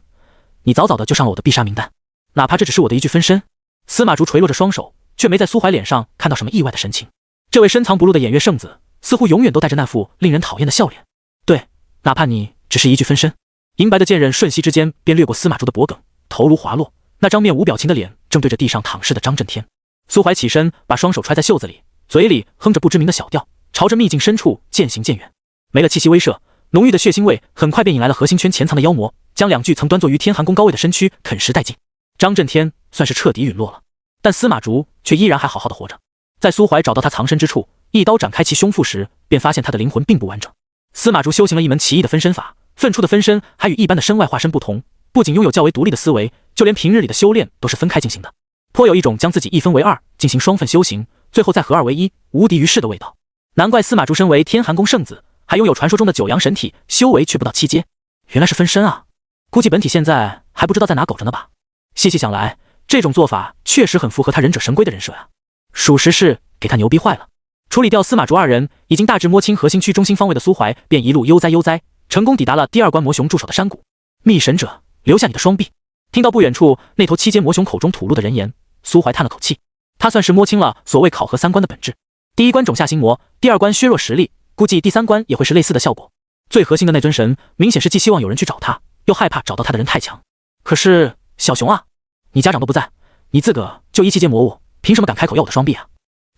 你早早的就上了我的必杀名单，哪怕这只是我的一具分身。司马竹垂落着双手，却没在苏怀脸上看到什么意外的神情。这位深藏不露的偃月圣子，似乎永远都带着那副令人讨厌的笑脸。对，哪怕你只是一具分身。银白的剑刃瞬息之间便掠过司马竹的脖颈，头颅滑落，那张面无表情的脸正对着地上躺尸的张震天。苏怀起身，把双手揣在袖子里，嘴里哼着不知名的小调，朝着秘境深处渐行渐远。没了气息威慑，浓郁的血腥味很快便引来了核心圈潜藏的妖魔，将2具曾端坐于天寒宫高位的身躯啃食殆尽。张震天算是彻底陨落了，但司马竹却依然还好好的活着。在苏怀找到他藏身之处，一刀斩开其胸腹时，便发现他的灵魂并不完整。司马竹修行了一门奇异的分身法，分出的分身还与一般的身外化身不同，不仅拥有较为独立的思维，就连平日里的修炼都是分开进行的，颇有一种将自己一分为二，进行双份修行，最后再合二为一，无敌于世的味道。难怪司马竹身为天寒宫圣子，还拥有传说中的9阳神体，修为却不到7阶，原来是分身啊！估计本体现在还不知道在哪苟着呢吧？细细想来，这种做法确实很符合他忍者神龟的人设啊，属实是给他牛逼坏了。处理掉司马竹2人，已经大致摸清核心区中心方位的苏怀，便一路悠哉，成功抵达了第2关魔熊驻守的山谷。密神者，留下你的双臂。听到不远处那头7阶魔熊口中吐露的人言，苏怀叹了口气，他算是摸清了所谓考核3关的本质。第1关种下心魔，第2关削弱实力，估计第3关也会是类似的效果。最核心的那尊神，明显是既希望有人去找他，又害怕找到他的人太强。可是小熊啊，你家长都不在，你自个就1-7阶魔物，凭什么敢开口要我的双臂啊？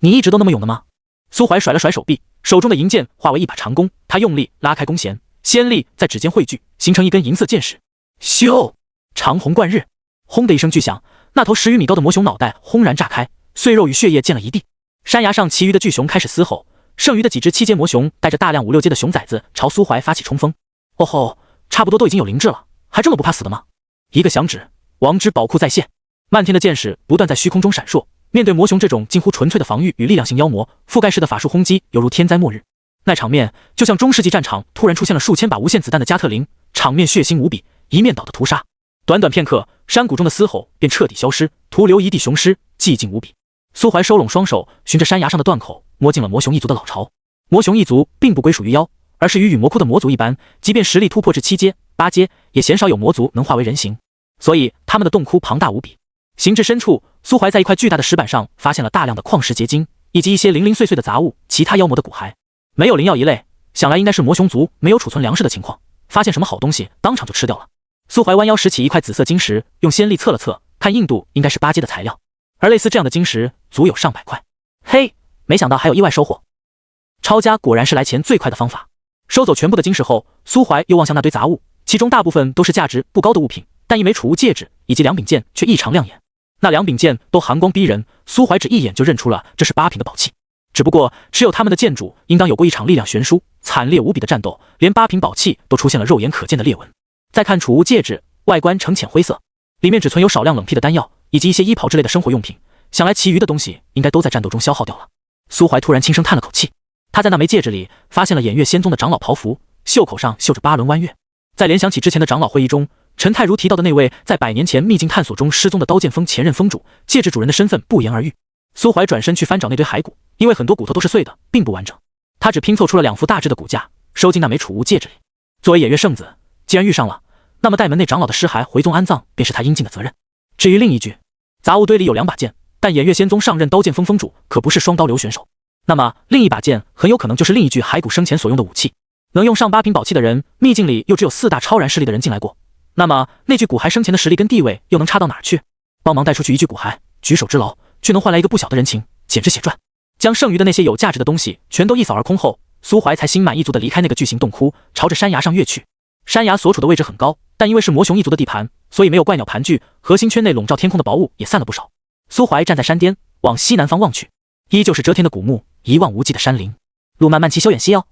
你一直都那么勇的吗？苏怀甩了甩手臂，手中的银剑化为一把长弓，他用力拉开弓弦，仙力在指尖汇聚，形成一根银色剑矢。咻！长虹贯日，轰的一声巨响，那头10余米高的魔熊脑袋轰然炸开，碎肉与血液溅了一地。山崖上其余的巨熊开始嘶吼，剩余的几只7阶魔熊带着大量5-6阶的熊崽子朝苏怀发起冲锋。哦吼，差不多都已经有灵智了，还这么不怕死的吗？一个响指，王之宝库再现，漫天的剑矢不断在虚空中闪烁。面对魔熊这种近乎纯粹的防御与力量性妖魔，覆盖式的法术轰击犹如天灾末日。那场面就像中世纪战场突然出现了数千把无限子弹的加特林，场面血腥无比，一面倒的屠杀。短短片刻，山谷中的嘶吼便彻底消失，徒留一地雄尸，寂静无比。苏怀收拢双手，循着山崖上的断口摸进了魔熊一族的老巢。魔熊一族并不归属于妖，而是与羽魔窟的魔族一般，即便实力突破至7阶、8阶，也鲜少有魔族能化为人形，所以他们的洞窟庞大无比。行至深处，苏怀在一块巨大的石板上发现了大量的矿石结晶，以及一些零零碎碎的杂物，其他妖魔的骨骸，没有灵药一类，想来应该是魔熊族没有储存粮食的情况，发现什么好东西当场就吃掉了。苏怀弯腰拾起一块紫色晶石，用仙力测了测，看硬度应该是8阶的材料，而类似这样的晶石足有上百块。嘿，没想到还有意外收获。抄家果然是来钱最快的方法。收走全部的晶石后，苏怀又望向那堆杂物，其中大部分都是价值不高的物品，但一枚储物戒指以及2柄剑却异常亮眼。那2柄剑都寒光逼人，苏怀只一眼就认出了这是8品的宝器。只不过持有他们的剑主应当有过一场力量悬殊、惨烈无比的战斗，连8品宝器都出现了肉眼可见的裂纹。再看储物戒指，外观呈浅灰色，里面只存有少量冷僻的丹药以及一些衣袍之类的生活用品，想来其余的东西应该都在战斗中消耗掉了。苏怀突然轻声叹了口气，他在那枚戒指里发现了偃月仙宗的长老袍服，袖口上绣着8轮弯月。在联想起之前的长老会议中，陈太如提到的那位在100年前秘境探索中失踪的刀剑锋前任锋主，戒指主人的身份不言而喻。苏怀转身去翻找那堆骸骨，因为很多骨头都是碎的，并不完整，他只拼凑出了2副大只的骨架，收进那枚储物戒指里。作为偃月圣子，既然遇上了，那么带门内长老的尸骸回宗安葬便是他应尽的责任。至于另一具，杂物堆里有2把剑，但偃月仙宗上任刀剑锋锋主可不是双刀流选手，那么另一把剑很有可能就是另一具骸骨生前所用的武器。能用上8品宝器的人，秘境里又只有4大超然势力的人进来过，那么那具骨骸生前的实力跟地位又能差到哪儿去？帮忙带出去一具骨骸，举手之劳，却能换来一个不小的人情，简直血赚。将剩余的那些有价值的东西全都一扫而空后，苏怀才心满意足地离开那个巨型洞窟，朝着山崖上跃去。山崖所处的位置很高，但因为是魔熊一族的地盘，所以没有怪鸟盘踞，核心圈内笼罩天空的薄雾也散了不少。苏怀站在山巅，往西南方望去，依旧是遮天的古木，一望无际的山林。路漫漫其修远兮哦，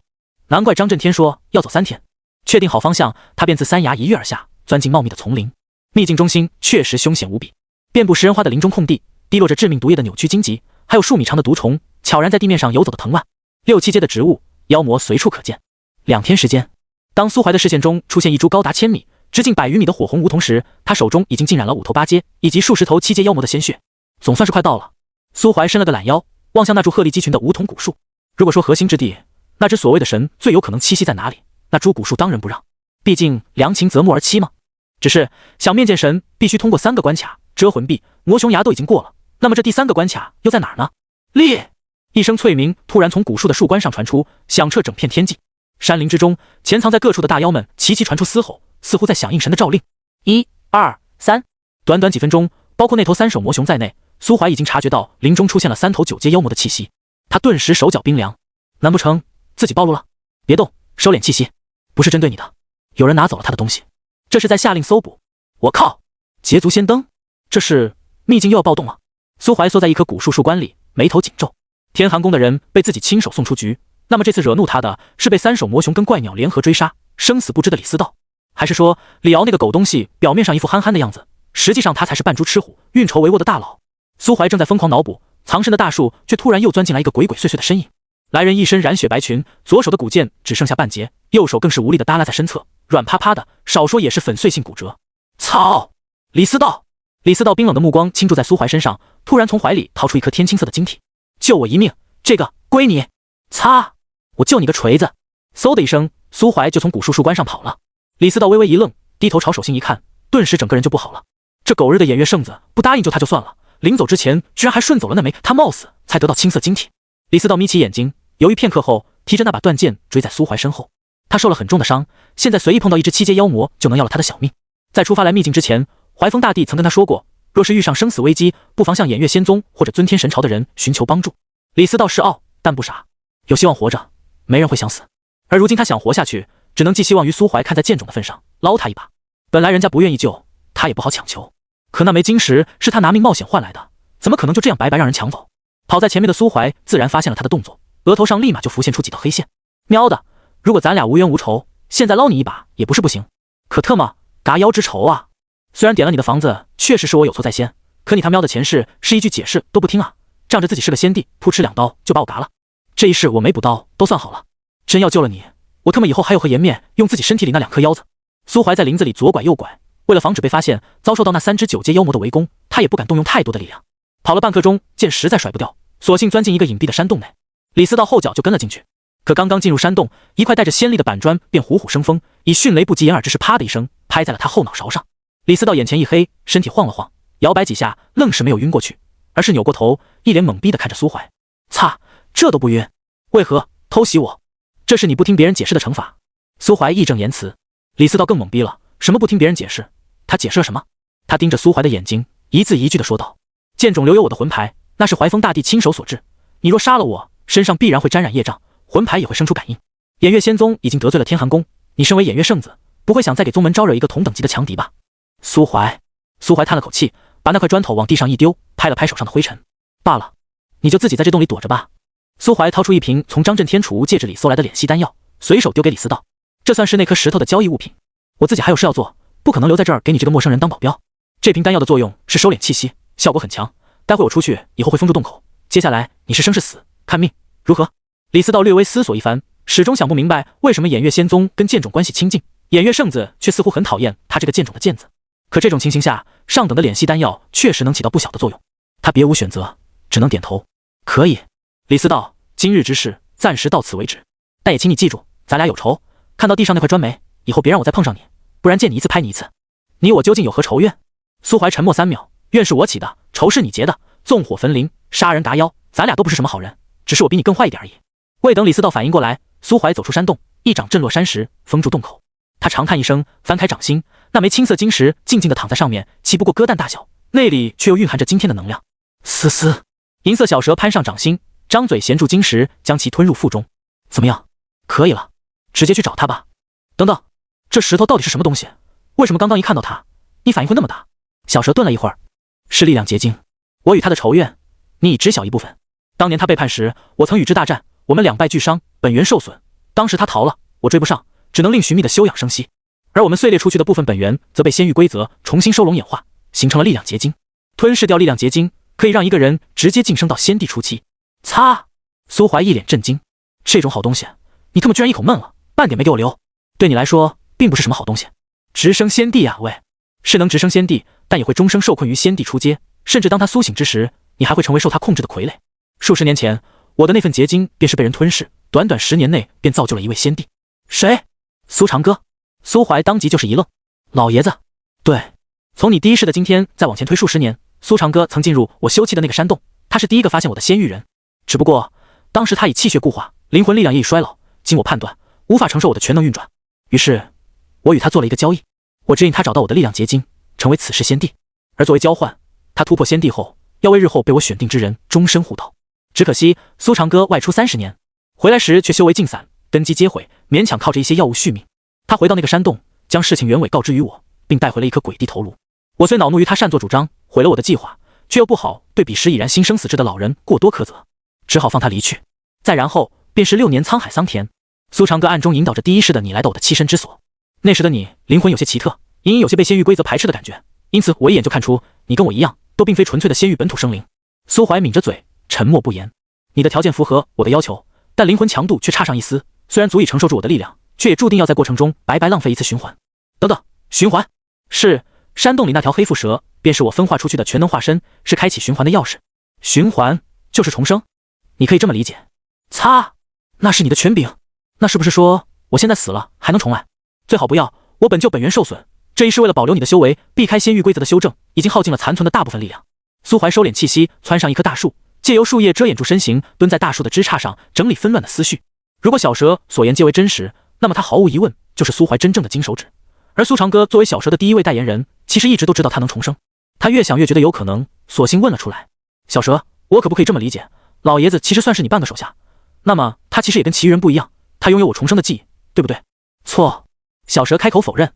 难怪张震天说要走3天。确定好方向，他便自山崖一跃而下，钻进茂密的丛林。秘境中心确实凶险无比，遍布食人花的林中空地，滴落着致命毒液的扭曲荆棘，还有数米长的毒虫悄然在地面上游走的藤蔓，6、7阶的植物妖魔随处可见。2天时间，当苏怀的视线中出现一株高达1000米、直径100余米的火红梧桐时，他手中已经浸染了5头8阶以及数十头7阶妖魔的鲜血，总算是快到了。苏怀伸了个懒腰，望向那株鹤立鸡群的梧桐古树。如果说核心之地，那只所谓的神最有可能栖息在哪里？那株古树当仁不让，毕竟良禽择木而栖嘛。只是想面见神，必须通过3个关卡，遮魂壁、魔熊崖都已经过了，那么这第3个关卡又在哪儿呢？烈！一声脆鸣突然从古树的树冠上传出，响彻整片天际。山林之中，潜藏在各处的大妖们齐齐传出嘶吼，似乎在响应神的诏令。1、2、3，短短几分钟，包括那头3手魔熊在内，苏怀已经察觉到林中出现了3头9阶妖魔的气息。他顿时手脚冰凉，难不成自己暴露了？别动，收敛气息，不是针对你的。有人拿走了他的东西，这是在下令搜捕。我靠，捷足先登，这是秘境又要暴动了。苏怀缩在一棵古树树冠里，眉头紧皱。天寒宫的人被自己亲手送出局，那么这次惹怒他的是被3手魔熊跟怪鸟联合追杀，生死不知的李思道，还是说李敖那个狗东西表面上一副憨憨的样子，实际上他才是扮猪吃虎、运筹帷幄的大佬？苏怀正在疯狂脑补，藏身的大树却突然又钻进来一个鬼鬼祟祟的身影。来人一身染血白裙，左手的古剑只剩下半截，右手更是无力地耷拉在身侧，软趴趴的，少说也是粉碎性骨折。操！李思道！李思道冰冷的目光倾注在苏怀身上，突然从怀里掏出一颗天青色的晶体，救我一命，这个归你！擦！我救你个锤子！嗖的一声，苏怀就从古树树冠上跑了。李思道微微一愣，低头朝手心一看，顿时整个人就不好了。这狗日的偃月圣子不答应救他就算了，临走之前居然还顺走了那枚他冒死才得到青色晶体。李思道眯起眼睛，犹豫片刻后，提着那把断剑追在苏怀身后。他受了很重的伤，现在随意碰到一只7阶妖魔就能要了他的小命。在出发来秘境之前，怀风大帝曾跟他说过，若是遇上生死危机，不妨向偃月仙宗或者尊天神朝的人寻求帮助。李思道是傲，但不傻，有希望活着，没人会想死。而如今他想活下去，只能寄希望于苏怀看在剑种的份上捞他一把。本来人家不愿意救，他也不好强求，可那枚晶石是他拿命冒险换来的，怎么可能就这样白白让人抢走？跑在前面的苏怀自然发现了他的动作，额头上立马就浮现出几道黑线。喵的，如果咱俩无冤无仇，现在捞你一把也不是不行，可特么嘎腰之仇啊！虽然点了你的房子，确实是我有错在先，可你他喵的前世是一句解释都不听啊，仗着自己是个先帝，扑哧2刀就把我嘎了。这一世我没补刀都算好了，真要救了你，我他妈以后还有何颜面用自己身体里那2颗腰子？苏怀在林子里左拐右拐，为了防止被发现，遭受到那3只9阶妖魔的围攻，他也不敢动用太多的力量。跑了半刻钟，剑实在甩不掉，索性钻进一个隐蔽的山洞内。李思道后脚就跟了进去，可刚刚进入山洞，一块带着仙力的板砖便虎虎生风，以迅雷不及掩耳之势啪的一声拍在了他后脑勺上。李思道眼前一黑，身体晃了晃，摇摆几下，愣是没有晕过去，而是扭过头，一脸懵逼地看着苏怀。擦，这都不晕？为何偷袭我？这是你不听别人解释的惩罚。苏怀义正言辞。李思道更懵逼了，什么不听别人解释？他解释了什么？他盯着苏怀的眼睛，一字一句地说道：剑冢留有我的魂牌，那是怀风大帝亲手所制。你若杀了我，身上必然会沾染业障，魂牌也会生出感应。偃月仙宗已经得罪了天寒宫，你身为偃月圣子，不会想再给宗门招惹一个同等级的强敌吧？苏怀叹了口气，把那块砖头往地上一丢，拍了拍手上的灰尘。罢了，你就自己在这洞里躲着吧。苏怀掏出一瓶从张震天储物戒指里搜来的敛息丹药，随手丢给李思道。这算是那颗石头的交易物品，我自己还有事要做，不可能留在这儿给你这个陌生人当保镖。这瓶丹药的作用是收敛气息，效果很强，待会我出去以后会封住洞口，接下来你是生是死看命，如何？李思道略微思索一番，始终想不明白为什么偃月仙宗跟剑冢关系亲近，偃月圣子却似乎很讨厌他这个剑冢的剑子。可这种情形下，上等的敛息丹药确实能起到不小的作用，他别无选择，只能点头。可以，李思道，今日之事暂时到此为止，但也请你记住，咱俩有仇，看到地上那块砖没，以后别让我再碰上你，不然见你一次拍你一次。你我究竟有何仇怨？苏怀沉默3秒，怨是我起的，仇是你结的，纵火焚林，杀人铡腰，咱俩都不是什么好人，只是我比你更坏一点而已。未等李思道反应过来，苏怀走出山洞，一掌震落山石，封住洞口。他长叹一声，翻开掌心，那枚青色晶石静静地躺在上面，其不过鸽蛋大小，内里却又蕴含着惊天的能量。嘶嘶，银色小蛇攀上掌心，张嘴衔住晶石，将其吞入腹中。怎么样？可以了，直接去找他吧。等等，这石头到底是什么东西？为什么刚刚一看到它，你反应会那么大？小蛇顿了一会儿，是力量结晶。我与他的仇怨，你已知晓一部分。当年他背叛时，我曾与之大战，我们两败俱伤，本源受损。当时他逃了，我追不上，只能令寻觅的休养生息。而我们碎裂出去的部分本源，则被仙域规则重新收拢演化，形成了力量结晶。吞噬掉力量结晶，可以让一个人直接晋升到仙帝初期。擦！苏怀一脸震惊，这种好东西，你他妈居然一口闷了，半点没给我留。对你来说，并不是什么好东西。直升仙帝啊，喂，是能直升仙帝，但也会终生受困于仙帝初阶，甚至当他苏醒之时，你还会成为受他控制的傀儡。数十年前，我的那份结晶便是被人吞噬，短短10年内便造就了一位仙帝。谁？苏长歌。苏怀当即就是一愣。老爷子，对，从你第一世的今天再往前推数十年，苏长歌曾进入我休憩的那个山洞，他是第一个发现我的仙域人。只不过当时他已气血固化，灵魂力量也已衰老，经我判断，无法承受我的全能运转。于是我与他做了一个交易，我指引他找到我的力量结晶，成为此世仙帝。而作为交换，他突破仙帝后，要为日后被我选定之人终身护道。只可惜苏长歌外出30年，回来时却修为尽散，根基皆毁，勉强靠着一些药物续命。他回到那个山洞，将事情原委告知于我，并带回了一颗鬼帝头颅。我虽恼怒于他擅作主张，毁了我的计划，却又不好对彼时已然心生死志的老人过多苛责，只好放他离去。再然后便是6年沧海桑田。苏长歌暗中引导着第一世的你来到我的栖身之所。那时的你灵魂有些奇特，隐隐有些被仙域规则排斥的感觉，因此我一眼就看出你跟我一样，都并非纯粹的仙域本土生灵。苏怀抿着嘴，沉默不言。你的条件符合我的要求，但灵魂强度却差上一丝，虽然足以承受住我的力量，却也注定要在过程中白白浪费一次循环。等等，循环？是，山洞里那条黑腹蛇便是我分化出去的全能化身，是开启循环的钥匙。循环就是重生，你可以这么理解。擦，那是你的权柄。那是不是说我现在死了还能重来？最好不要，我本就本源受损，这一世为了保留你的修为，避开仙域规则的修正，已经耗尽了残存的大部分力量。苏怀收敛气息，窜上一棵大树，借由树叶遮掩住身形，蹲在大树的枝杈上整理纷乱的思绪。如果小蛇所言皆为真实，那么他毫无疑问就是苏怀真正的金手指。而苏长歌作为小蛇的第一位代言人，其实一直都知道他能重生。他越想越觉得有可能，索性问了出来：小蛇，我可不可以这么理解，老爷子其实算是你半个手下？那么他其实也跟其余人不一样，他拥有我重生的记忆，对不对？错。小蛇开口否认。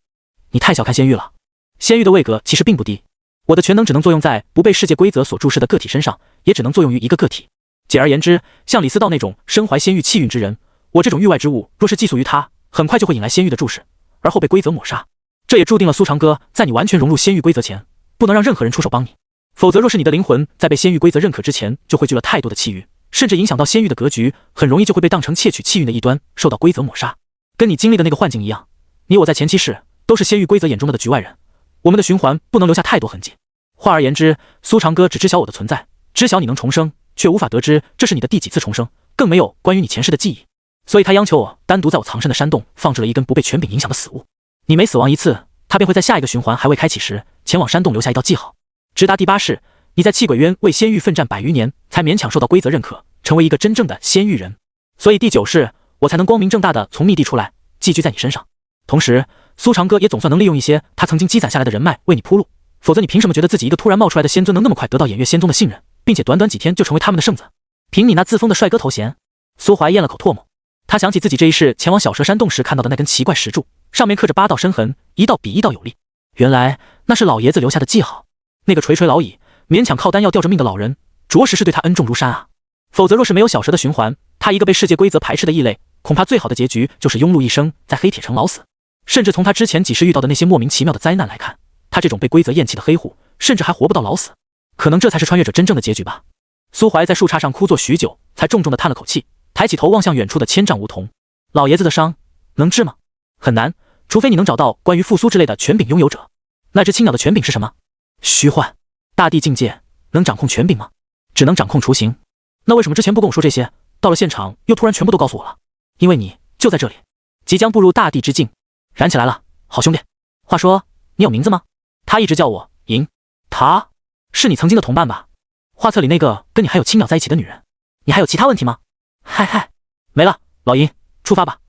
你太小看仙域了，仙域的位格其实并不低，我的全能只能作用在不被世界规则所注视的个体身上，也只能作用于一个个体。简而言之，像李思道那种身怀仙域气运之人，我这种域外之物若是寄宿于他，很快就会引来仙域的注视，而后被规则抹杀。这也注定了苏长歌在你完全融入仙域规则前，不能让任何人出手帮你。否则若是你的灵魂在被仙域规则认可之前就汇聚了太多的气运，甚至影响到仙域的格局，很容易就会被当成窃取气运的一端，受到规则抹杀。跟你经历的那个幻境一样，你我在前期世都是仙域规则眼中的局外人，我们的循环不能留下太多痕迹。换而言之，苏长歌只知晓我的存在，知晓你能重生，却无法得知这是你的第几次重生，更没有关于你前世的记忆。所以他央求我单独在我藏身的山洞放置了一根不被权柄影响的死物。你每死亡一次，他便会在下一个循环还未开启时，前往山洞留下一道记号。直达第8世，你在气鬼渊为仙域奋战100余年，才勉强受到规则认可，成为一个真正的仙域人。所以第9世我才能光明正大的从密地出来，寄居在你身上。同时，苏长哥也总算能利用一些他曾经积攒下来的人脉为你铺路，否则你凭什么觉得自己一个突然冒出来的仙尊能那么快得到偃月仙宗的信任，并且短短几天就成为他们的圣子？凭你那自封的帅哥头衔？苏怀咽了口唾沫，他想起自己这一世前往小蛇山洞时看到的那根奇怪石柱，上面刻着8道深痕，一道比一道有力。原来那是老爷子留下的记号。那个垂垂老矣，勉强靠丹药吊着命的老人，着实是对他恩重如山啊。否则若是没有小蛇的循环，他一个被世界规则排斥的异类，恐怕最好的结局就是庸碌一生，在黑铁城老死。甚至从他之前几世遇到的那些莫名其妙的灾难来看，他这种被规则厌弃的黑户，甚至还活不到老死。可能这才是穿越者真正的结局吧。苏怀在树杈上枯坐许久，才重重地叹了口气，抬起头望向远处的千丈梧桐。老爷子的伤能治吗？很难，除非你能找到关于复苏之类的权柄拥有者。那只青鸟的权柄是什么？虚幻。大地境界能掌控权柄吗？只能掌控雏形。那为什么之前不跟我说这些，到了现场又突然全部都告诉我了？因为你就在这里，即将步入大地之境。燃起来了，好兄弟。话说你有名字吗？他一直叫我银。他是你曾经的同伴吧？画册里那个跟你还有青鸟在一起的女人。你还有其他问题吗？嗨，没了，老银，出发吧。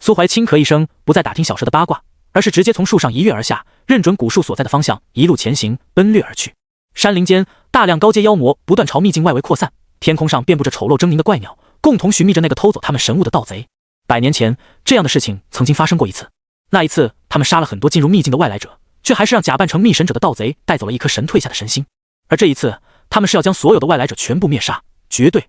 苏怀轻咳一声，不再打听小蛇的八卦，而是直接从树上一跃而下，认准古树所在的方向，一路前行，奔掠而去。山林间，大量高阶妖魔不断朝秘境外围扩散，天空上遍布着丑陋狰狞的怪鸟，共同寻觅着那个偷走他们神物的盗贼。100年前，这样的事情曾经发生过一次。那一次，他们杀了很多进入秘境的外来者，却还是让假扮成秘神者的盗贼带走了一颗神退下的神心。而这一次，他们是要将所有的外来者全部灭杀，绝对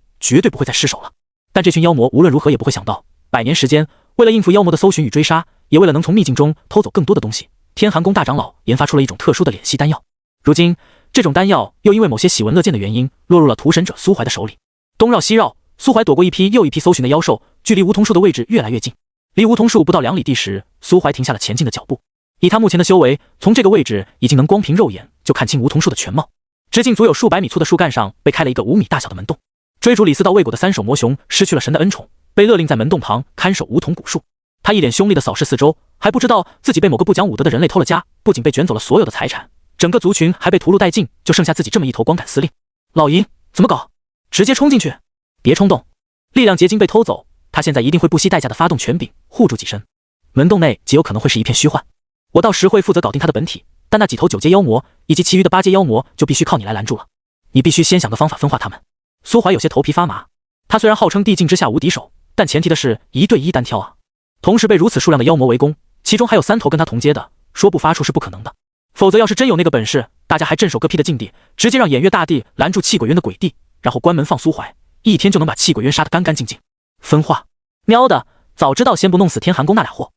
不会再失手了。但这群妖魔无论如何也不会想到，100年时间，为了应付妖魔的搜寻与追杀，也为了能从秘境中偷走更多的东西，天寒宫大长老研发出了一种特殊的敛息丹药。如今，这种丹药又因为某些喜闻乐见的原因，落入了屠神者苏怀的手里。东绕西绕，苏怀躲过一批又一批搜寻的妖兽，距离梧桐树的位置越来越近。离梧桐树不到2里地时，苏怀停下了前进的脚步。以他目前的修为，从这个位置已经能光凭肉眼就看清梧桐树的全貌。直径足有数百米粗的树干上被开了一个5米大小的门洞。追逐李斯到未果的3首魔熊失去了神的恩宠，被勒令在门洞旁看守梧桐古树。他一脸凶厉地扫视四周，还不知道自己被某个不讲武德的人类偷了家，不仅被卷走了所有的财产，整个族群还被屠戮殆尽，就剩下自己这么一头光杆司令。老银，怎么搞？直接冲进去？别冲动，力量结晶被偷走，他现在一定会不惜代价的发动权柄护住己身。门洞内极有可能会是一片虚幻，我到时会负责搞定他的本体，但那几头9阶妖魔以及其余的8阶妖魔就必须靠你来拦住了。你必须先想个方法分化他们。苏怀有些头皮发麻，他虽然号称地境之下无敌手，但前提的是1对1单挑啊。同时被如此数量的妖魔围攻，其中还有3头跟他同阶的，说不发怵是不可能的。否则要是真有那个本事，大家还镇守个屁的境地，直接让偃月大帝拦住气鬼渊的鬼地，然后关门放苏怀，一天就能把气鬼渊杀得干干净净。分化，喵的，早知道先不弄死天寒宫那俩货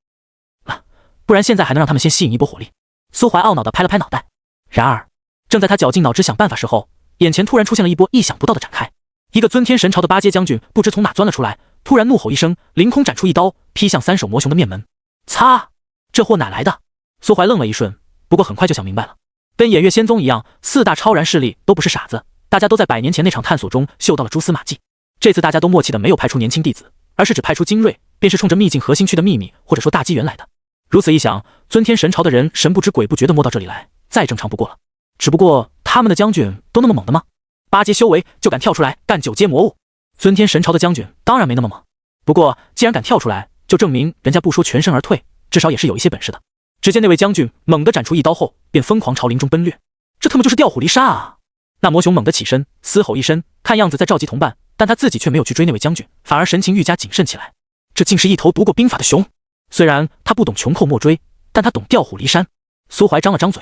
不然现在还能让他们先吸引一波火力。苏怀懊恼地拍了拍脑袋。然而正在他绞尽脑汁想办法时候，眼前突然出现了一波意想不到的展开。一个尊天神朝的8阶将军不知从哪钻了出来，突然怒吼一声，凌空斩出一刀，劈向3首魔熊的面门。擦，这货哪来的？苏怀愣了一瞬，不过很快就想明白了。跟偃月仙宗一样，4大超然势力都不是傻子，大家都在100年前那场探索中嗅到了蛛丝马迹。这次大家都默契的没有派出年轻弟子，而是只派出精锐，便是冲着秘境核心区的秘密或者说大机缘来的。如此一想，尊天神朝的人神不知鬼不觉地摸到这里来，再正常不过了。只不过他们的将军都那么猛的吗？8阶修为就敢跳出来干9阶魔物？尊天神朝的将军当然没那么猛，不过既然敢跳出来，就证明人家不说全身而退，至少也是有一些本事的。只见那位将军猛地斩出一刀后，便疯狂朝林中奔掠，这他妈就是调虎离山啊！那魔熊猛地起身，嘶吼一声，看样子在召集同伴，但他自己却没有去追那位将军，反而神情愈加谨慎起来。这竟是一头读过兵法的熊。虽然他不懂穷寇莫追，但他懂调虎离山。苏怀张了张嘴，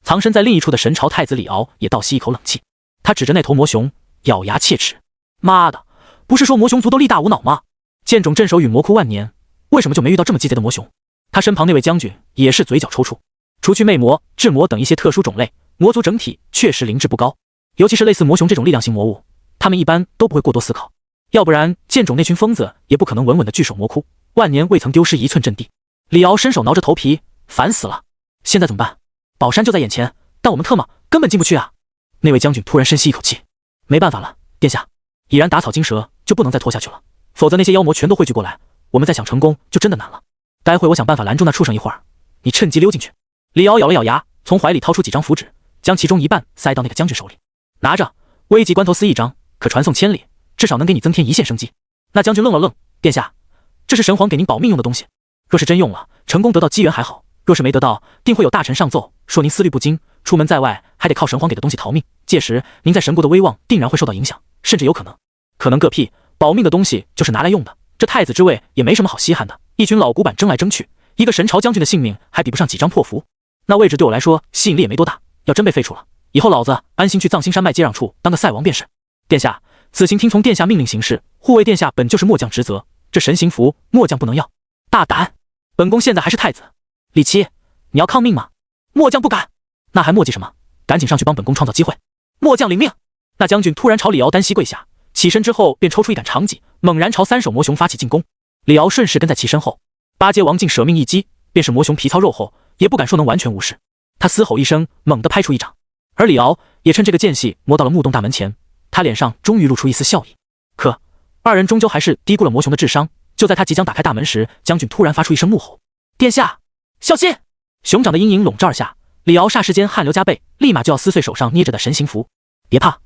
藏身在另一处的神朝太子李敖也倒吸一口冷气。他指着那头魔熊，咬牙切齿：妈的，不是说魔熊族都力大无脑吗？剑种镇守与魔窟万年，为什么就没遇到这么鸡贼的魔熊？他身旁那位将军也是嘴角抽搐。除去魅魔、智魔等一些特殊种类，魔族整体确实灵智不高，尤其是类似魔熊这种力量型魔物，他们一般都不会过多思考，要不然剑种那群疯子也不可能稳稳的据守魔窟，万年未曾丢失1寸阵地。李敖伸手挠着头皮，烦死了，现在怎么办？宝山就在眼前，但我们特么根本进不去啊！那位将军突然深吸一口气，没办法了，殿下，已然打草惊蛇，就不能再拖下去了，否则那些妖魔全都汇聚过来，我们再想成功就真的难了。待会我想办法拦住那畜生一会儿，你趁机溜进去。李敖咬了咬牙，从怀里掏出几张符纸，将其中一半塞到那个将军手里，拿着，危急关头撕一张，可传送千里，至少能给你增添一线生机。那将军愣了愣，殿下，这是神皇给您保命用的东西，若是真用了，成功得到机缘还好，若是没得到，定会有大臣上奏，说您思虑不精，出门在外还得靠神皇给的东西逃命，届时您在神国的威望定然会受到影响，甚至有可能个屁，保命的东西就是拿来用的，这太子之位也没什么好稀罕的，一群老古板争来争去，一个神朝将军的性命还比不上几张破符，那位置对我来说吸引力也没多大，要真被废除了，以后老子安心去藏星山脉接壤处当个赛王便是。殿下，此行听从殿下命令行事，护卫殿下本就是末将职责，这神行符末将不能要。大胆！本宫现在还是太子。李琦，你要抗命吗？末将不敢。那还磨叽什么？赶紧上去帮本宫创造机会。末将领命。那将军突然朝李敖单膝跪下，起身之后便抽出一杆长戟，猛然朝3首魔熊发起进攻。李敖顺势跟在其身后，八阶王竟舍命一击，便是魔熊皮糙肉厚，也不敢说能完全无视。他嘶吼一声，猛地拍出一掌，而李敖也趁这个间隙摸到了木洞大门前，他脸上终于露出一丝笑意。可二人终究还是低估了魔熊的智商，就在他即将打开大门时，将军突然发出一声怒吼：“殿下，小心！”熊掌的阴影笼罩而下，李敖霎时间汗流浃背，立马就要撕碎手上捏着的神行符。别怕，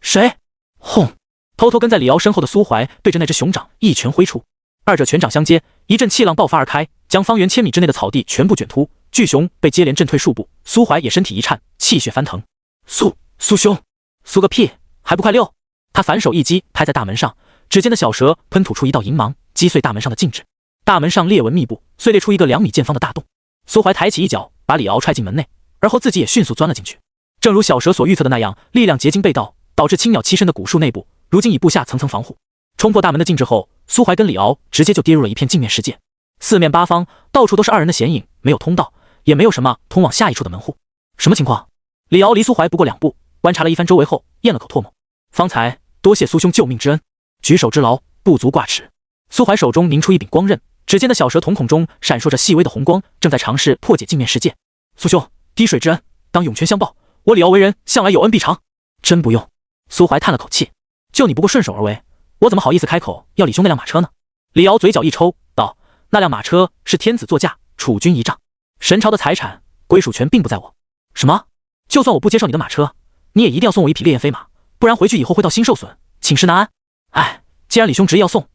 谁？轰！偷偷跟在李敖身后的苏怀对着那只熊掌一拳挥出，二者拳掌相接，一阵气浪爆发而开，将方圆1000米之内的草地全部卷秃，巨熊被接连震退数步，苏怀也身体一颤，气血翻腾。苏兄，苏个屁，还不快溜！他反手一击拍在大门上，指尖的小蛇喷吐出一道银芒，击碎大门上的禁制。大门上裂纹密布，碎裂出一个2米见方的大洞。苏怀抬起一脚，把李敖踹进门内，而后自己也迅速钻了进去。正如小蛇所预测的那样，力量结晶被盗，导致青鸟栖身的古树内部如今已布下层层防护。冲破大门的禁制后，苏怀跟李敖直接就跌入了一片镜面世界，四面八方到处都是二人的显影，没有通道，也没有什么通往下一处的门户。什么情况？李敖离苏怀不过2步，观察了一番周围后，咽了口唾沫。方才多谢苏兄救命之恩，举手之劳，不足挂齿。苏怀手中凝出一柄光刃，指尖的小蛇瞳孔中闪烁着细微的红光，正在尝试破解镜面世界。苏兄，滴水之恩，当涌泉相报。我李敖为人向来有恩必偿。真不用。苏怀叹了口气，就你不过顺手而为，我怎么好意思开口要李兄那辆马车呢？李敖嘴角一抽，道：那辆马车是天子座驾，储君仪仗，神朝的财产，归属权并不在我。什么？就算我不接受你的马车，你也一定要送我一匹烈焰飞马，不然回去以后会道心受损，寝食难安。哎，既然李兄执意要送，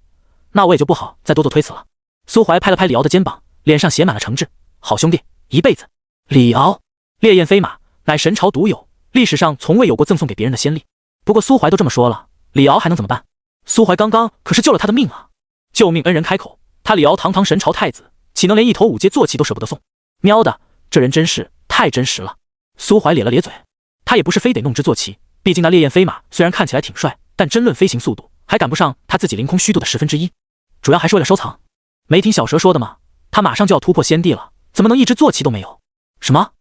那我也就不好再多做推辞了。苏怀拍了拍李敖的肩膀，脸上写满了诚挚。好兄弟，一辈子。李敖，烈焰飞马乃神朝独有，历史上从未有过赠送给别人的先例。不过苏怀都这么说了，李敖还能怎么办？苏怀刚刚可是救了他的命啊！救命恩人开口，他李敖堂堂神朝太子，岂能连一头5阶坐骑都舍不得送？喵的，这人真是太真实了。苏怀咧了咧嘴，他也不是非得弄只坐骑，毕竟那烈焰飞马虽然看起来挺帅，但真论飞行速度，还赶不上他自己凌空虚度的1/10，主要还是为了收藏。没听小蛇说的吗？他马上就要突破仙帝了，怎么能一只坐骑都没有？什么？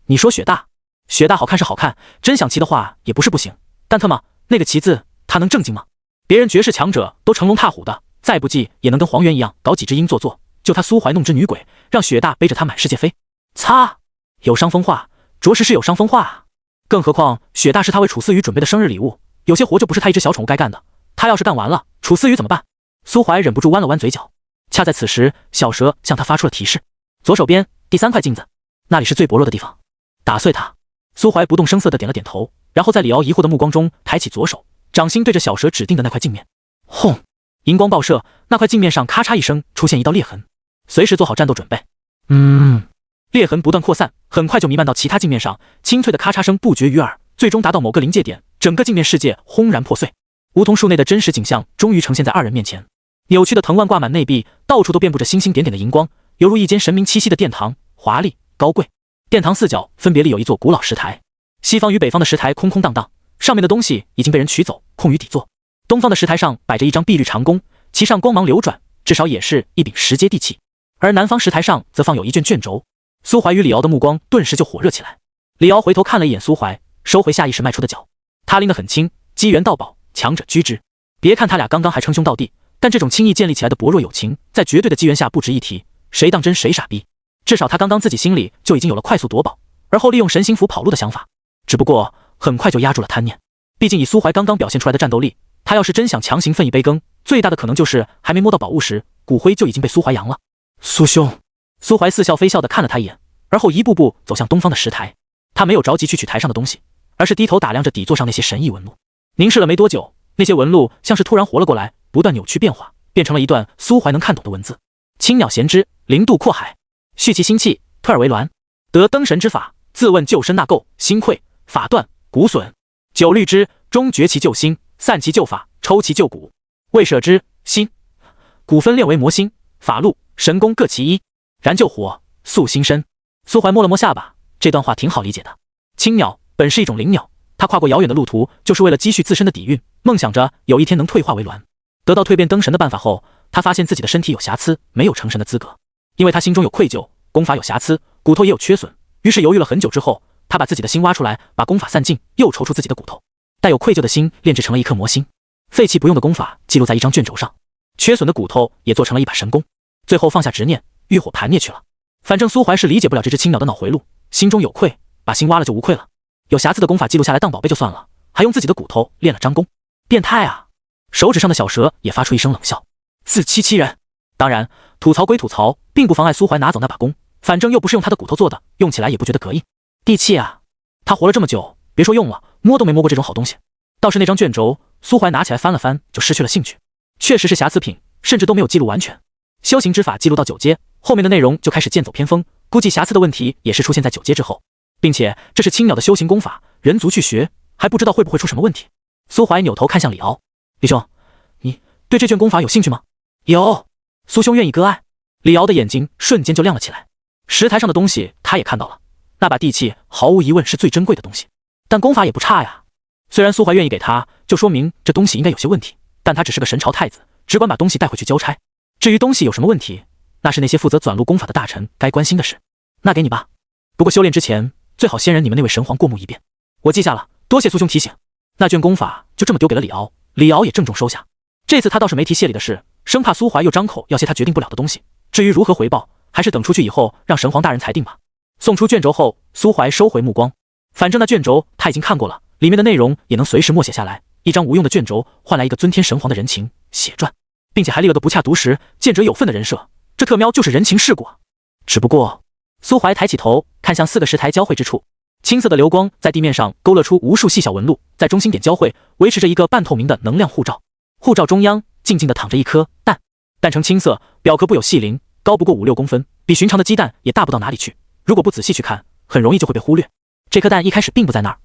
你说雪大？雪大好看是好看，真想骑的话也不是不行，但特么那个骑字他能正经吗？别人绝世强者都乘龙踏虎的，再不济也能跟黄猿一样搞几只鹰做，就他苏怀弄只女鬼，让雪大背着他满世界飞。擦，有伤风化，着实是有伤风化啊！更何况雪大是他为楚思雨准备的生日礼物，有些活就不是他一只小宠物该干的，他要是干完了，楚思雨怎么办？苏怀忍不住弯了弯嘴角。恰在此时，小蛇向他发出了提示：左手边第3块镜子，那里是最薄弱的地方，打碎它。苏怀不动声色地点了点头，然后在李敖疑惑的目光中抬起左手，掌心对着小蛇指定的那块镜面。轰！银光爆射，那块镜面上咔嚓一声出现一道裂痕，随时做好战斗准备。裂痕不断扩散，很快就弥漫到其他镜面上，清脆的咔嚓声不绝于耳，最终达到某个临界点，整个镜面世界轰然破碎。梧桐树内的真实景象终于呈现在二人面前，扭曲的藤蔓挂满内壁，到处都遍布着星星点点的荧光，犹如一间神明栖息的殿堂，华丽高贵。殿堂4角分别立有一座古老石台，西方与北方的石台空空荡荡，上面的东西已经被人取走，空于底座。东方的石台上摆着一张碧绿长弓，其上光芒流转，至少也是一柄10阶地器。而南方石台上则放有一卷卷轴。苏怀与李敖的目光顿时就火热起来。李敖回头看了一眼苏怀，收回下意识迈出的脚。他拎得很轻，机缘到宝，强者居之。别看他俩刚刚还称兄道弟，但这种轻易建立起来的薄弱友情，在绝对的机缘下不值一提，谁当真谁傻逼。至少他刚刚自己心里就已经有了快速夺宝，而后利用神行符跑路的想法。只不过很快就压住了贪念，毕竟以苏怀刚刚表现出来的战斗力，他要是真想强行分一杯羹，最大的可能就是还没摸到宝物时，骨灰就已经被苏怀扬了。苏兄，苏怀似笑非笑地看了他一眼，而后一步步走向东方的石台。他没有着急去取台上的东西，而是低头打量着底座上那些神异纹路。凝视了没多久，那些纹路像是突然活了过来，不断扭曲变化，变成了一段苏怀能看懂的文字。青鸟衔之，零度阔海，蓄其心气，退而为鸾。得登神之法，自问救身纳垢，心溃，法断，骨损。久虑之，终绝其救心，散其救法，抽其救骨。未舍之，心骨分炼为魔心，法路神功各其一，燃救火，塑心身。苏怀摸了摸下巴，这段话挺好理解的。青鸟本是一种灵鸟，它跨过遥远的路途，就是为了积蓄自身的底蕴，梦想着有一天能退化为鸾。得到蜕变登神的办法后，他发现自己的身体有瑕疵，没有成神的资格。因为他心中有愧疚，功法有瑕疵，骨头也有缺损，于是犹豫了很久之后，他把自己的心挖出来，把功法散尽，又抽出自己的骨头，带有愧疚的心炼制成了一颗魔心。废弃不用的功法记录在一张卷轴上，缺损的骨头也做成了一把神弓。最后放下执念，欲火盘灭去了。反正苏怀是理解不了这只青鸟的脑回路，心中有愧，把心挖了就无愧了。有瑕疵的功法记录下来当宝贝就算了，还用自己的骨头练了张弓，变态啊！手指上的小蛇也发出一声冷笑，自欺欺人。当然，吐槽归吐槽，并不妨碍苏怀拿走那把弓，反正又不是用他的骨头做的，用起来也不觉得膈应。地气啊！他活了这么久，别说用了，摸都没摸过这种好东西。倒是那张卷轴，苏怀拿起来翻了翻，就失去了兴趣。确实是瑕疵品，甚至都没有记录完全。修行之法记录到9阶，后面的内容就开始剑走偏锋，估计瑕疵的问题也是出现在9阶之后，并且这是青鸟的修行功法，人族去学，还不知道会不会出什么问题。苏怀扭头看向李敖，李兄，你对这卷功法有兴趣吗？有，苏兄愿意割爱。李敖的眼睛瞬间就亮了起来。石台上的东西他也看到了，那把地气毫无疑问是最珍贵的东西，但功法也不差呀。虽然苏怀愿意给他，就说明这东西应该有些问题，但他只是个神朝太子，只管把东西带回去交差。至于东西有什么问题，那是那些负责转录功法的大臣该关心的事。那给你吧，不过修炼之前最好先人你们那位神皇过目一遍。我记下了，多谢苏兄提醒。那卷功法就这么丢给了李敖，李敖也郑重收下。这次他倒是没提谢礼的事，生怕苏怀又张口要些他决定不了的东西。至于如何回报，还是等出去以后让神皇大人裁定吧。送出卷轴后，苏怀收回目光，反正那卷轴他已经看过了，里面的内容也能随时默写下来。一张无用的卷轴换来一个尊天神皇的人情血传，并且还立了个不恰毒食、见者有份的人设，这特喵就是人情世故啊！只不过，苏怀抬起头看向4个石台交汇之处，青色的流光在地面上勾勒出无数细小纹路，在中心点交汇，维持着一个半透明的能量护罩。护罩中央静静地躺着一颗蛋，蛋呈青色，表壳布有细鳞，高不过5-6公分，比寻常的鸡蛋也大不到哪里去。如果不仔细去看，很容易就会被忽略。这颗蛋一开始并不在那儿，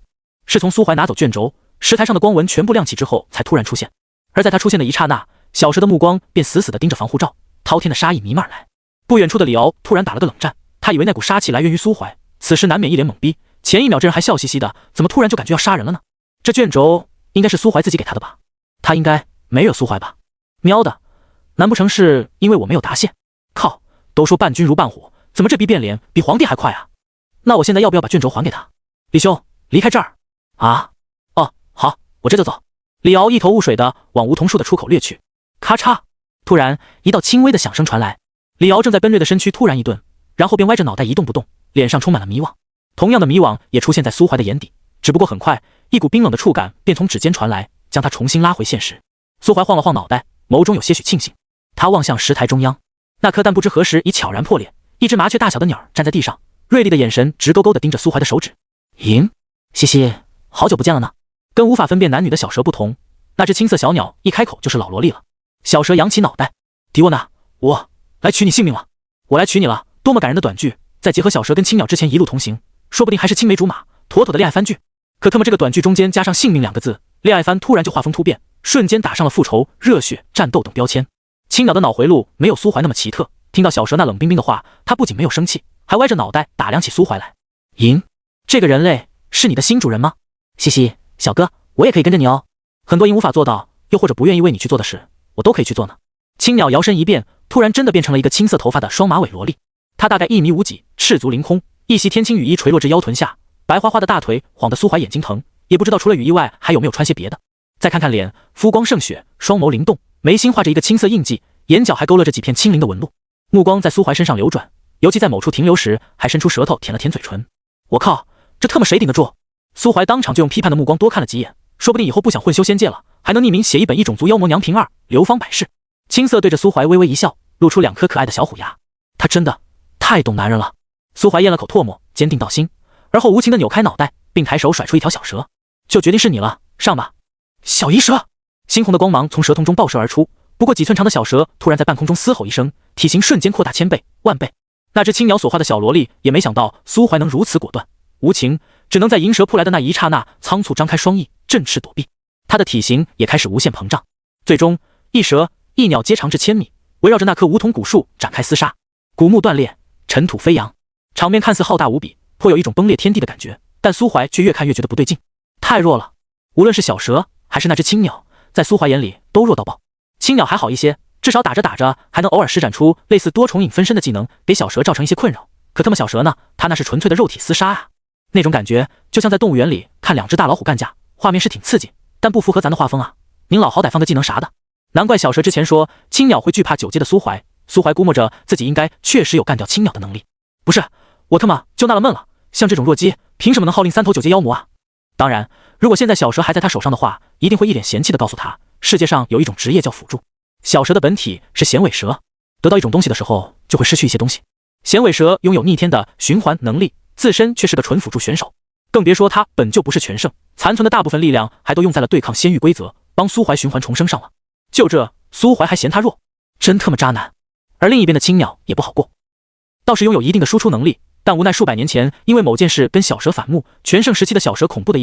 是从苏怀拿走卷轴，石台上的光纹全部亮起之后才突然出现。而在它出现的一刹那，小蛇的目光便死死地盯着防护罩，滔天的杀意弥漫而来。不远处的李敖突然打了个冷战，他以为那股杀气来源于苏怀，此时难免一脸懵逼。前一秒这人还笑嘻嘻的，怎么突然就感觉要杀人了呢？这卷轴应该是苏怀自己给他的吧？他应该没惹苏怀吧？喵的，难不成是因为我没有答谢？靠，都说伴君如伴虎，怎么这逼变脸比皇帝还快啊？那我现在要不要把卷轴还给他？李兄，离开这儿啊！哦，好，我这就走。李敖一头雾水的往梧桐树的出口掠去。咔嚓，突然一道轻微的响声传来，李敖正在奔掠的身躯突然一顿，然后便歪着脑袋一动不动，脸上充满了迷惘。同样的迷惘也出现在苏怀的眼底，只不过很快，一股冰冷的触感便从指尖传来，将他重新拉回现实。苏怀晃了晃脑袋，眸中有些许庆幸。他望向石台中央，那颗蛋不知何时已悄然破裂，一只麻雀大小的鸟站在地上，锐利的眼神直勾勾地盯着苏怀的手指。咦，西西，好久不见了呢。跟无法分辨男女的小蛇不同，那只青色小鸟一开口就是老萝莉了。小蛇扬起脑袋，迪沃娜，我来取你性命了。我来取你了，多么感人的短句，再结合小蛇跟青鸟之前一路同行，说不定还是青梅竹马，妥妥的恋爱番剧。可他们这个短句中间加上性命2个字，恋爱番突然就画风突变，瞬间打上了复仇、热血、战斗等标签。青鸟的脑回路没有苏怀那么奇特，听到小蛇那冷冰冰的话，他不仅没有生气，还歪着脑袋打量起苏怀来。莹，这个人类是你的新主人吗？西西，小哥，我也可以跟着你哦。很多莹无法做到，又或者不愿意为你去做的事，我都可以去做呢。青鸟摇身一变，突然真的变成了一个青色头发的双马尾萝莉。她大概1米5几，赤足凌空，一袭天青雨衣垂落至腰臀下，白花花的大腿晃得苏怀眼睛疼，也不知道除了雨衣外还有没有穿些别的。再看看脸，肤光胜雪，双眸灵动，眉心画着一个青色印记，眼角还勾勒着几片轻灵的纹路。目光在苏怀身上流转，尤其在某处停留时，还伸出舌头舔了舔嘴唇。我靠，这特么谁顶得住？苏怀当场就用批判的目光多看了几眼，说不定以后不想混修仙界了，还能匿名写一本异种族妖魔娘平2，流芳百世。青色对着苏怀微微一笑，露出2颗可爱的小虎牙。他真的太懂男人了。苏怀咽了口唾沫，坚定到心，而后无情的扭开脑袋，并抬手甩出一条小蛇。就决定是你了，上吧。小银蛇，猩红的光芒从蛇瞳中爆射而出，不过几寸长的小蛇突然在半空中嘶吼一声，体型瞬间扩大1000倍、万倍。那只青鸟所化的小萝莉也没想到苏怀能如此果断无情，只能在银蛇扑来的那一刹那仓促张开双翼，振翅躲避。它的体型也开始无限膨胀，最终一蛇一鸟皆长至1000米，围绕着那棵梧桐古树展开厮杀，古木断裂，尘土飞扬，场面看似浩大无比，颇有一种崩裂天地的感觉。但苏怀却越看越觉得不对劲，太弱了。无论是小蛇还是那只青鸟，在苏怀眼里都弱到爆。青鸟还好一些，至少打着打着还能偶尔施展出类似多重影分身的技能，给小蛇造成一些困扰。可他妈小蛇呢？它那是纯粹的肉体厮杀啊！那种感觉就像在动物园里看2只大老虎干架，画面是挺刺激，但不符合咱的画风啊。您老好歹放个技能啥的。难怪小蛇之前说青鸟会惧怕9阶的苏怀，苏怀估摸着自己应该确实有干掉青鸟的能力。不是，我他妈就纳了闷了，像这种弱鸡凭什么能号令3头9阶妖魔啊？当然，如果现在小蛇还在他手上的话，一定会一脸嫌弃的告诉他，世界上有一种职业叫辅助。小蛇的本体是衔尾蛇，得到一种东西的时候就会失去一些东西。衔尾蛇拥有逆天的循环能力，自身却是个纯辅助选手，更别说他本就不是全胜，残存的大部分力量还都用在了对抗仙域规则，帮苏怀循环重生上了。就这，苏怀还嫌他弱，真他妈渣男。而另一边的青鸟也不好过，倒是拥有一定的输出能力，但无奈数百年前因为某件事跟小蛇反目，全盛时期的小蛇恐怖的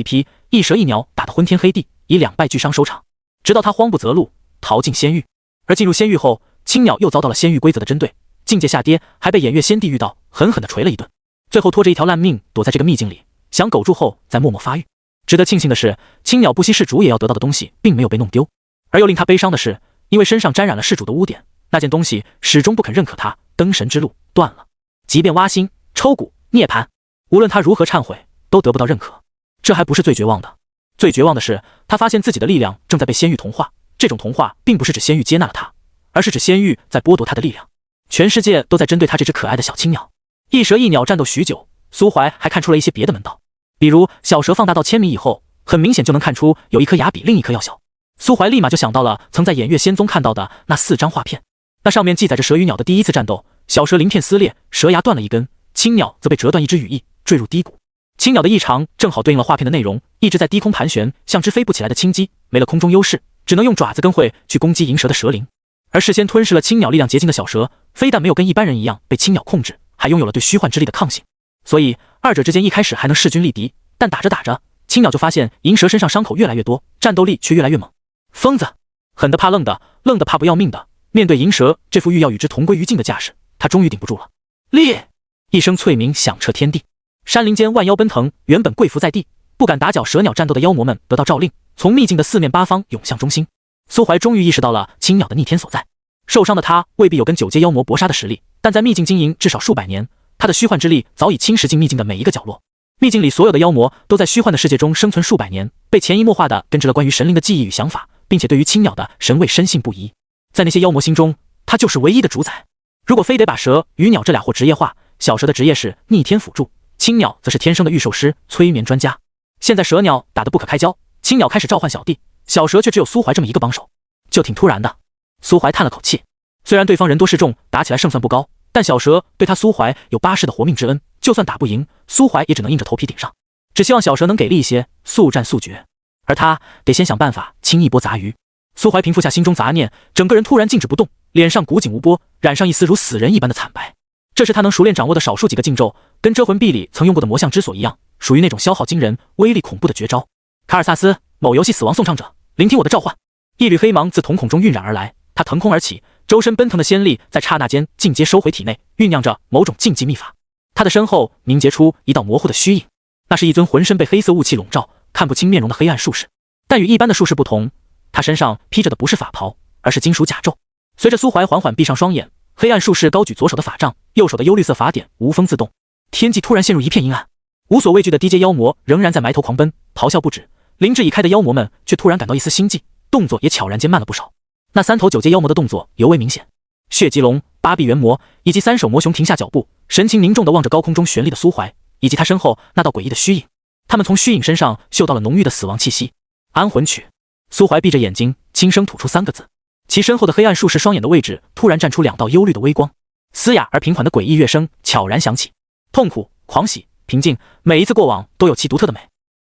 一蛇一鸟打得昏天黑地，以2败俱伤收场。直到他慌不择路，逃进仙域。而进入仙域后，青鸟又遭到了仙域规则的针对，境界下跌，还被偃月仙帝遇到，狠狠地锤了一顿，最后拖着一条烂命躲在这个秘境里，想苟住后再默默发育。值得庆幸的是，青鸟不惜事主也要得到的东西并没有被弄丢，而又令他悲伤的是，因为身上沾染了事主的污点，那件东西始终不肯认可他，登神之路断了。即便挖心、抽骨、涅槃，无论他如何忏悔，都得不到认可。这还不是最绝望的，最绝望的是，他发现自己的力量正在被仙域同化。这种同化并不是指仙域接纳了他，而是指仙域在剥夺他的力量。全世界都在针对他这只可爱的小青鸟。一蛇一鸟战斗许久，苏怀还看出了一些别的门道，比如小蛇放大到1000米以后，很明显就能看出有一颗牙比另一颗要小。苏怀立马就想到了曾在偃月仙宗看到的那4张画片，那上面记载着蛇与鸟的第一次战斗，小蛇鳞片撕裂，蛇牙断了一根，青鸟则被折断一只羽翼，坠入低谷。青鸟的异常正好对应了画片的内容，一直在低空盘旋，像只飞不起来的青鸡，没了空中优势，只能用爪子跟喙去攻击银蛇的蛇鳞。而事先吞噬了青鸟力量结晶的小蛇，非但没有跟一般人一样被青鸟控制，还拥有了对虚幻之力的抗性。所以二者之间一开始还能势均力敌，但打着打着，青鸟就发现银蛇身上伤口越来越多，战斗力却越来越猛。疯子，狠的怕愣的，愣的怕不要命的。面对银蛇这副欲要与之同归于尽的架势，他终于顶不住了。烈！一声脆鸣响彻天地，山林间万妖奔腾，原本跪伏在地不敢打搅蛇鸟战斗的妖魔们得到诏令，从秘境的四面八方涌向中心。苏怀终于意识到了青鸟的逆天所在。受伤的他未必有跟9阶妖魔搏杀的实力，但在秘境经营至少数百年，他的虚幻之力早已侵蚀进秘境的每一个角落。秘境里所有的妖魔都在虚幻的世界中生存数百年，被潜移默化地根植了关于神灵的记忆与想法，并且对于青鸟的神位深信不疑。在那些妖魔心中，他就是唯一的主宰。如果非得把蛇与鸟这俩货职业化，小蛇的职业是逆天辅助，青鸟则是天生的御兽师、催眠专家。现在蛇鸟打得不可开交，青鸟开始召唤小弟，小蛇却只有苏怀这么一个帮手，就挺突然的。苏怀叹了口气，虽然对方人多势众，打起来胜算不高，但小蛇对他苏怀有8世的活命之恩，就算打不赢，苏怀也只能硬着头皮顶上。只希望小蛇能给力一些，速战速决，而他得先想办法清一波杂鱼。苏怀平复下心中杂念，整个人突然静止不动，脸上古井无波，染上一丝如死人一般的惨白。这是他能熟练掌握的少数几个禁咒，跟遮魂臂里曾用过的魔像之锁一样，属于那种消耗惊人、威力恐怖的绝招。卡尔萨斯，某游戏死亡颂唱者，聆听我的召唤。一缕黑芒自瞳孔中晕染而来，他腾空而起，周身奔腾的仙力在刹那间尽皆收回体内，酝酿着某种禁忌秘法。他的身后凝结出一道模糊的虚影，那是一尊浑身被黑色雾气笼罩，看不清面容的黑暗术士。但与一般的术士不同，他身上披着的不是法袍，而是金属甲胄。随着苏怀缓缓闭上双眼，黑暗术士高举左手的法杖，右手的幽绿色法典无风自动。天际突然陷入一片阴暗，无所畏惧的低阶妖魔仍然在埋头狂奔，咆哮不止。灵智已开的妖魔们却突然感到一丝心悸，动作也悄然间慢了不少。那3头9阶妖魔的动作尤为明显，血棘龙、8臂猿魔以及3首魔熊停下脚步，神情凝重地望着高空中悬立的苏怀，以及他身后那道诡异的虚影。他们从虚影身上嗅到了浓郁的死亡气息。安魂曲。苏怀闭着眼睛，轻声吐出3个字。其身后的黑暗术士双眼的位置突然绽出2道幽绿的微光，嘶哑而平缓的诡异乐声悄然响起。痛苦、狂喜、平静，每一次过往都有其独特的美。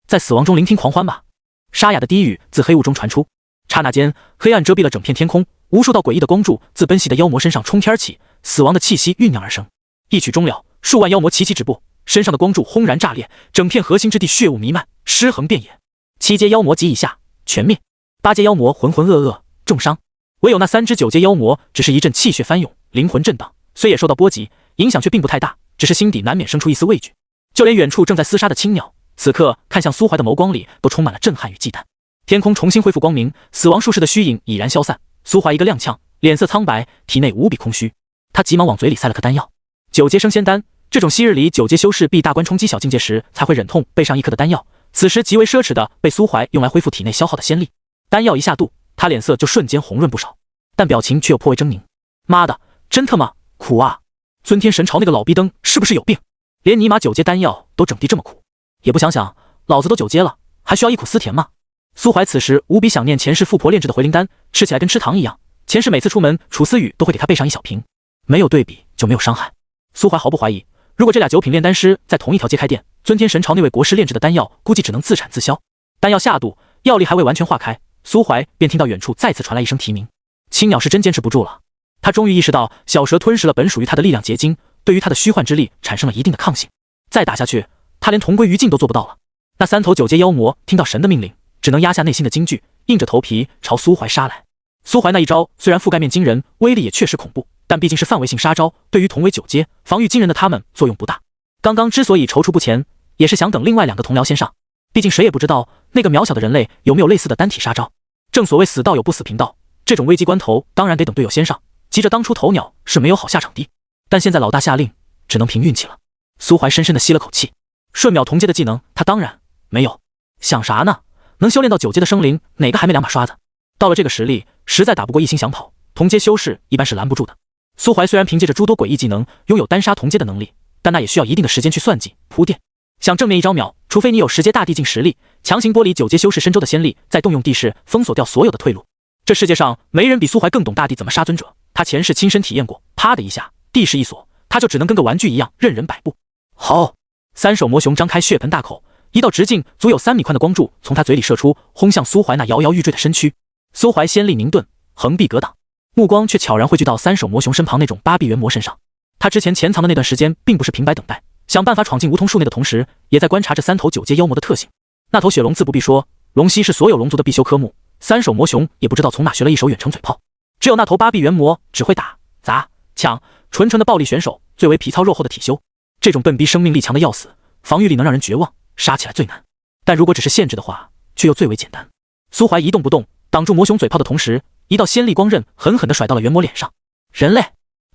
在死亡中聆听狂欢吧。沙哑的低语自黑雾中传出。刹那间，黑暗遮蔽了整片天空，无数道诡异的光柱自奔袭的妖魔身上冲天而起，死亡的气息酝酿而生。一曲终了，数万妖魔齐齐止步，身上的光柱轰然炸裂，整片核心之地血雾弥漫，尸横遍野。7阶妖魔及以下全灭，8阶妖魔浑浑噩噩重伤，唯有那3只9阶妖魔只是一阵气血翻涌，灵魂震荡，虽也受到波及，影响却并不太大，只是心底难免生出一丝畏惧。就连远处正在厮杀的青鸟，此刻看向苏怀的眸光里都充满了震撼与忌惮。天空重新恢复光明，死亡术士的虚影已然消散。苏怀一个踉跄，脸色苍白，体内无比空虚。他急忙往嘴里塞了颗丹药，9阶升仙丹，这种昔日里9阶修士必大关冲击小境界时才会忍痛备上一颗的丹药，此时极为奢侈的被苏怀用来恢复体内消耗的仙力。丹药一下肚，他脸色就瞬间红润不少，但表情却又颇为狰狞。妈的，真他妈苦啊！尊天神朝那个老逼灯是不是有病？连尼玛9阶丹药都整地这么苦，也不想想老子都9阶了，还需要忆苦思甜吗？苏怀此时无比想念前世富婆炼制的回灵丹，吃起来跟吃糖一样。前世每次出门，楚思雨都会给他备上一小瓶。没有对比就没有伤害。苏怀毫不怀疑，如果这俩9品炼丹师在同一条街开店，尊天神朝那位国师炼制的丹药估计只能自产自销。丹药下肚，药力还未完全化开，苏怀便听到远处再次传来一声啼鸣。青鸟是真坚持不住了，他终于意识到小蛇吞噬了本属于他的力量结晶，对于他的虚幻之力产生了一定的抗性。再打下去，他连同归于尽都做不到了。那3头9阶妖魔听到神的命令，只能压下内心的惊惧，硬着头皮朝苏怀杀来。苏怀那一招虽然覆盖面惊人，威力也确实恐怖，但毕竟是范围性杀招，对于同为9阶防御惊人的他们作用不大。刚刚之所以踌躇不前，也是想等另外2个同僚先上，毕竟谁也不知道那个渺小的人类有没有类似的单体杀招。正所谓死道友不死贫道，这种危机关头当然得等队友先上，急着当出头鸟是没有好下场的。但现在老大下令，只能凭运气了。苏怀深深地吸了口气，瞬秒同阶的技能他当然没有，想啥呢？能修炼到9阶的生灵，哪个还没2把刷子？到了这个实力，实在打不过一心想跑，同阶修士一般是拦不住的。苏怀虽然凭借着诸多诡异技能拥有单杀同阶的能力，但那也需要一定的时间去算计铺垫。想正面一招秒，除非你有10阶大地境实力，强行剥离9阶修士身周的仙力，再动用地势封锁掉所有的退路。这世界上没人比苏怀更懂大地怎么杀尊者，他前世亲身体验过，啪的一下，地势一锁，他就只能跟个玩具一样任人摆布。好，3手魔熊张开血盆大口，一道直径足有3米宽的光柱从他嘴里射出，轰向苏怀那摇摇欲坠的身躯。苏怀仙力凝顿，横臂格挡，目光却悄然汇聚到3手魔熊身旁那种8臂元魔身上。他之前潜藏的那段时间并不是平白等待，想办法闯进梧桐树内的同时，也在观察这3头9阶妖魔的特性。那头血龙自不必说，龙息是所有龙族的必修科目，3手魔熊也不知道从哪学了一手远程嘴炮。只有那头8臂元魔只会打、砸、抢，纯纯的暴力选手，最为皮糙肉厚的体修。这种笨逼生命力强的要死，防御力能让人绝望，杀起来最难。但如果只是限制的话，却又最为简单。苏怀一动不动，挡住魔熊嘴炮的同时，一道仙力光刃狠狠地甩到了元魔脸上。人类，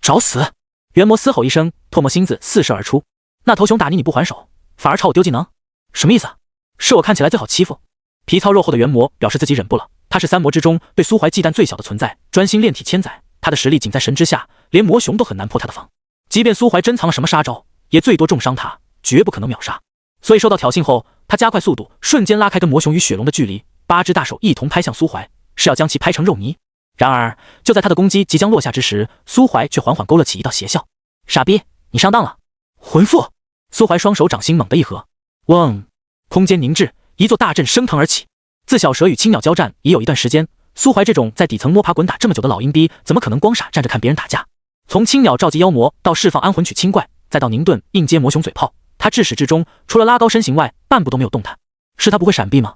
找死！元魔嘶吼一声，唾沫星子四射而出。那头熊打你不还手，反而朝我丢技能，什么意思啊？是我看起来最好欺负？皮糙肉厚的元魔表示自己忍不了，他是3魔之中对苏怀忌惮最小的存在，专心炼体千载，他的实力仅在神之下，连魔熊都很难破他的防。即便苏怀珍藏了什么杀招，也最多重伤他，绝不可能秒杀。所以受到挑衅后，他加快速度，瞬间拉开跟魔熊与雪龙的距离，8只大手一同拍向苏怀，是要将其拍成肉泥。然而就在他的攻击即将落下之时，苏怀却缓缓勾勒起一道邪笑。傻逼，你上当了！魂缚！苏怀双手掌心猛地一合，嗡，空间凝滞，一座大阵升腾而起。自小蛇与青鸟交战也有一段时间，苏怀这种在底层摸爬滚打这么久的老阴逼，怎么可能光傻站着看别人打架？从青鸟召集妖魔到释放安魂曲清怪，再到宁顿硬接魔熊嘴炮，他至始至终除了拉高身形外，半步都没有动弹。是他不会闪避吗？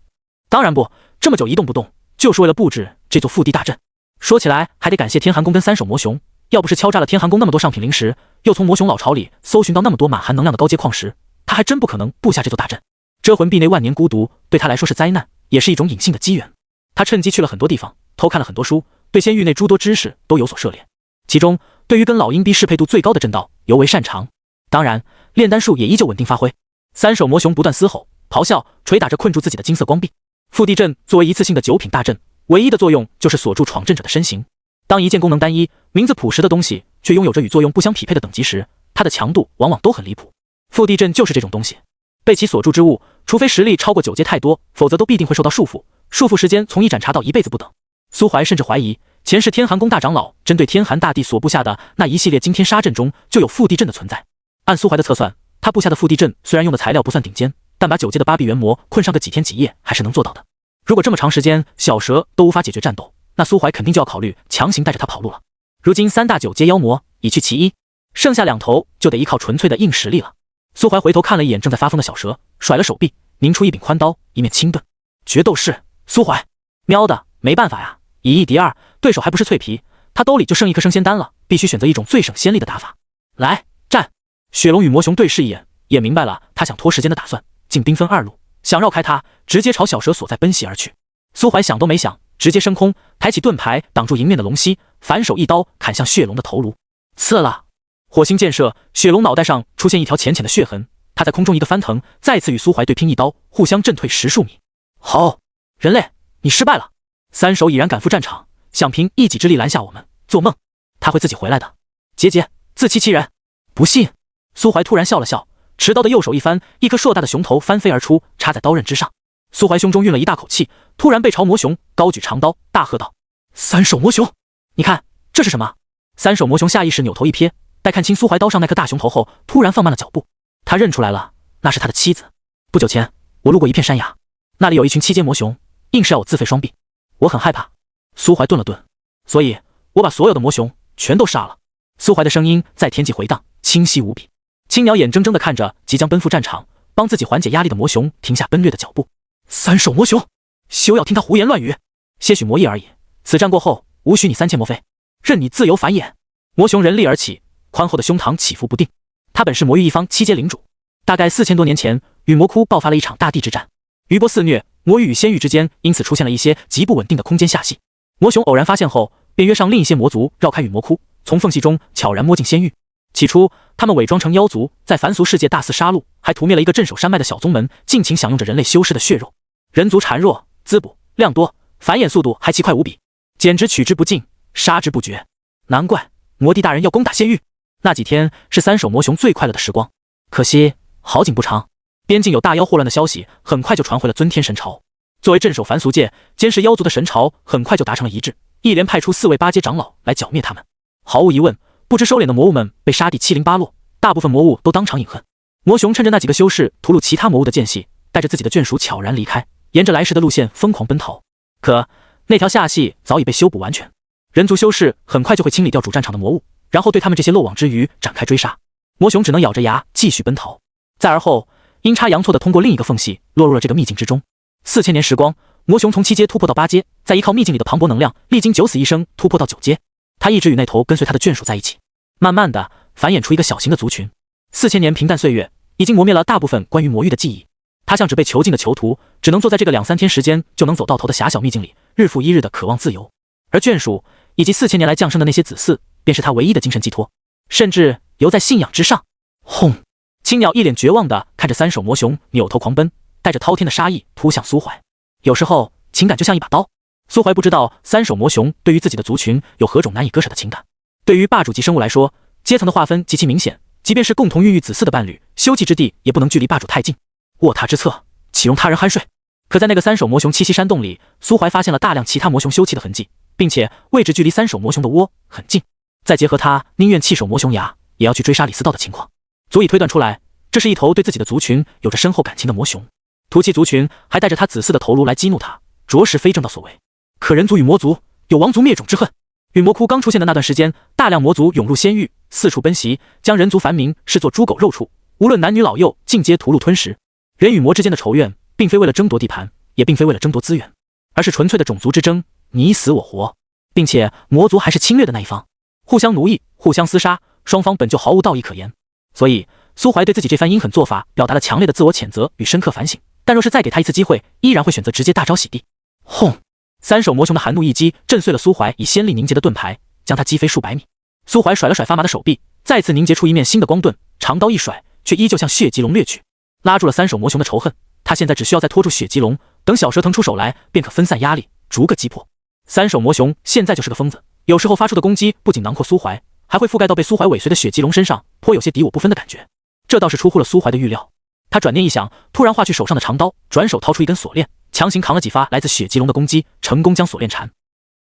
当然不，这么久一动不动，就是为了布置这座腹地大阵。说起来还得感谢天寒宫跟3手魔熊，要不是敲诈了天寒宫那么多上品灵石，又从魔熊老巢里搜寻到那么多满含能量的高阶矿石，他还真不可能布下这座大阵。遮魂壁内万年孤独对他来说是灾难，也是一种隐性的机缘。他趁机去了很多地方，偷看了很多书，对仙域内诸多知识都有所涉猎，其中对于跟老阴逼适配度最高的阵道尤为擅长。当然炼丹术也依旧稳定发挥。3手魔熊不断嘶吼咆哮，捶打着困住自己的金色光壁。腹地阵作为一次性的9品大阵，唯一的作用就是锁住闯阵者的身形。当一件功能单一、名字朴实的东西却拥有着与作用不相匹配的等级时，它的强度往往都很离谱。腹地阵就是这种东西，被其锁住之物，除非实力超过9阶太多，否则都必定会受到束缚，束缚时间从一盏茶到一辈子不等。苏怀甚至怀疑，前世天寒宫大长老针对天寒大帝所布下的那一系列惊天杀阵中就有腹地阵的存在。按苏怀的测算，他布下的腹地阵虽然用的材料不算顶尖，但把9阶的8臂元魔困上个几天几夜还是能做到的。如果这么长时间小蛇都无法解决战斗，那苏怀肯定就要考虑强行带着他跑路了。如今3大9阶妖魔已去其一，剩下2头就得依靠纯粹的硬实力了。苏怀回头看了一眼正在发疯的小蛇，甩了手臂，拧出一柄宽刀，一面轻顿。决斗士，苏怀，喵的，没办法呀，以一敌2，对手还不是脆皮，他兜里就剩一颗升仙丹了，必须选择一种最省仙力的打法。来，战！雪龙与魔熊对视一眼，也明白了他想拖时间的打算，竟兵分2路，想绕开他，直接朝小蛇所在奔袭而去。苏怀想都没想，直接升空，抬起盾牌挡住迎面的龙息，反手一刀砍向血龙的头颅。刺了！火星箭射，血龙脑袋上出现一条浅浅的血痕，他在空中一个翻腾，再次与苏怀对拼一刀，互相震退10数米。好，人类，你失败了。3手已然赶赴战场，想凭一己之力拦下我们，做梦！他会自己回来的。桀桀，自欺欺人！不信！苏怀突然笑了笑，持刀的右手一翻，一颗硕大的熊头翻飞而出，插在刀刃之上。苏怀胸中运了一大口气，突然背朝魔熊高举长刀，大喝道：“3手魔熊，你看这是什么？”3手魔熊下意识扭头一瞥，待看清苏怀刀上那颗大熊头后，突然放慢了脚步。他认出来了，那是他的妻子。不久前，我路过一片山崖，那里有一群7阶魔熊，硬是要我自废双臂。我很害怕。苏怀顿了顿，所以我把所有的魔熊全都杀了。苏怀的声音在天际回荡，清晰无比。青鸟眼睁睁地看着即将奔赴战场，帮自己缓解压力的魔熊停下奔掠的脚步。3手魔熊，休要听他胡言乱语，些许魔意而已。此战过后，无需你3千魔飞，任你自由繁衍。魔熊人立而起，宽厚的胸膛起伏不定。他本是魔域一方7阶领主，大概4000多年前，与魔窟爆发了一场大地之战，余波肆虐，魔域与仙域之间因此出现了一些极不稳定的空间下隙。魔熊偶然发现后，便约上另一些魔族绕开羽魔窟，从缝隙中悄然摸进仙域。起初，他们伪装成妖族，在凡俗世界大肆杀戮，还屠灭了一个镇守山脉的小宗门，尽情享用着人类修士的血肉。人族孱弱，滋补量多，繁衍速度还奇快无比，简直取之不尽，杀之不绝。难怪魔帝大人要攻打仙域。那几天是3手魔熊最快乐的时光。可惜好景不长，边境有大妖祸乱的消息很快就传回了尊天神朝。作为镇守凡俗界、监视妖族的神朝，很快就达成了一致，一连派出4位8阶长老来剿灭他们。毫无疑问，不知收敛的魔物们被杀地七零八落，大部分魔物都当场饮恨。魔熊趁着那几个修士屠戮其他魔物的间隙，带着自己的眷属悄然离开，沿着来时的路线疯狂奔逃。可那条下隙早已被修补完全，人族修士很快就会清理掉主战场的魔物，然后对他们这些漏网之鱼展开追杀。魔熊只能咬着牙继续奔逃。再而后，阴差阳错地通过另一个缝隙落入了这个秘境之中。4000年时光，魔熊从7阶突破到8阶，再依靠秘境里的磅礴能量，历经九死一生突破到9阶。他一直与那头跟随他的眷属在一起，慢慢的繁衍出一个小型的族群。4000年平淡岁月，已经磨灭了大部分关于魔域的记忆。他像只被囚禁的囚徒，只能坐在这个2-3天时间就能走到头的狭小秘境里，日复一日的渴望自由。而眷属以及4000年来降生的那些子嗣，便是他唯一的精神寄托，甚至犹在信仰之上。轰！青鸟一脸绝望地看着3手魔熊扭头狂奔，带着滔天的杀意扑向苏怀。有时候情感就像一把刀，苏怀不知道3手魔熊对于自己的族群有何种难以割舍的情感。对于霸主级生物来说，阶层的划分极其明显，即便是共同孕育子嗣的伴侣，休憩之地也不能距离霸主太近。卧榻之侧，岂容他人酣睡？可在那个3手魔熊栖息山洞里，苏怀发现了大量其他魔熊休憩的痕迹，并且位置距离3手魔熊的窝很近。再结合他宁愿弃守魔熊崖，也要去追杀李斯道的情况，足以推断出来，这是一头对自己的族群有着深厚感情的魔熊。屠其族群，还带着他子嗣的头颅来激怒他，着实非正道所为。可人族与魔族有亡族灭种之恨，与魔窟刚出现的那段时间，大量魔族涌入仙域，四处奔袭，将人族凡民视作猪狗肉畜，无论男女老幼，尽皆屠戮吞食。人与魔之间的仇怨，并非为了争夺地盘，也并非为了争夺资源，而是纯粹的种族之争，你死我活，并且魔族还是侵略的那一方，互相奴役，互相厮杀，双方本就毫无道义可言。所以苏怀对自己这番阴狠做法表达了强烈的自我谴责与深刻反省，但若是再给他一次机会，依然会选择直接大招洗地。轰！3手魔熊的寒怒一击震碎了苏怀以仙力凝结的盾牌，将他击飞数百米。苏怀甩了甩发麻的手臂，再次凝结出一面新的光盾，长刀一甩，却依旧向血棘龙掠去，拉住了3手魔熊的仇恨。他现在只需要再拖住血棘龙，等小蛇腾出手来，便可分散压力，逐个击破。3手魔熊现在就是个疯子，有时候发出的攻击不仅囊括苏怀，还会覆盖到被苏怀尾随的血棘龙身上，颇有些敌我不分的感觉。这倒是出乎了苏怀的预料。他转念一想，突然划去手上的长刀，转手掏出一根锁链，强行扛了几发来自血棘龙的攻击，成功将锁链缠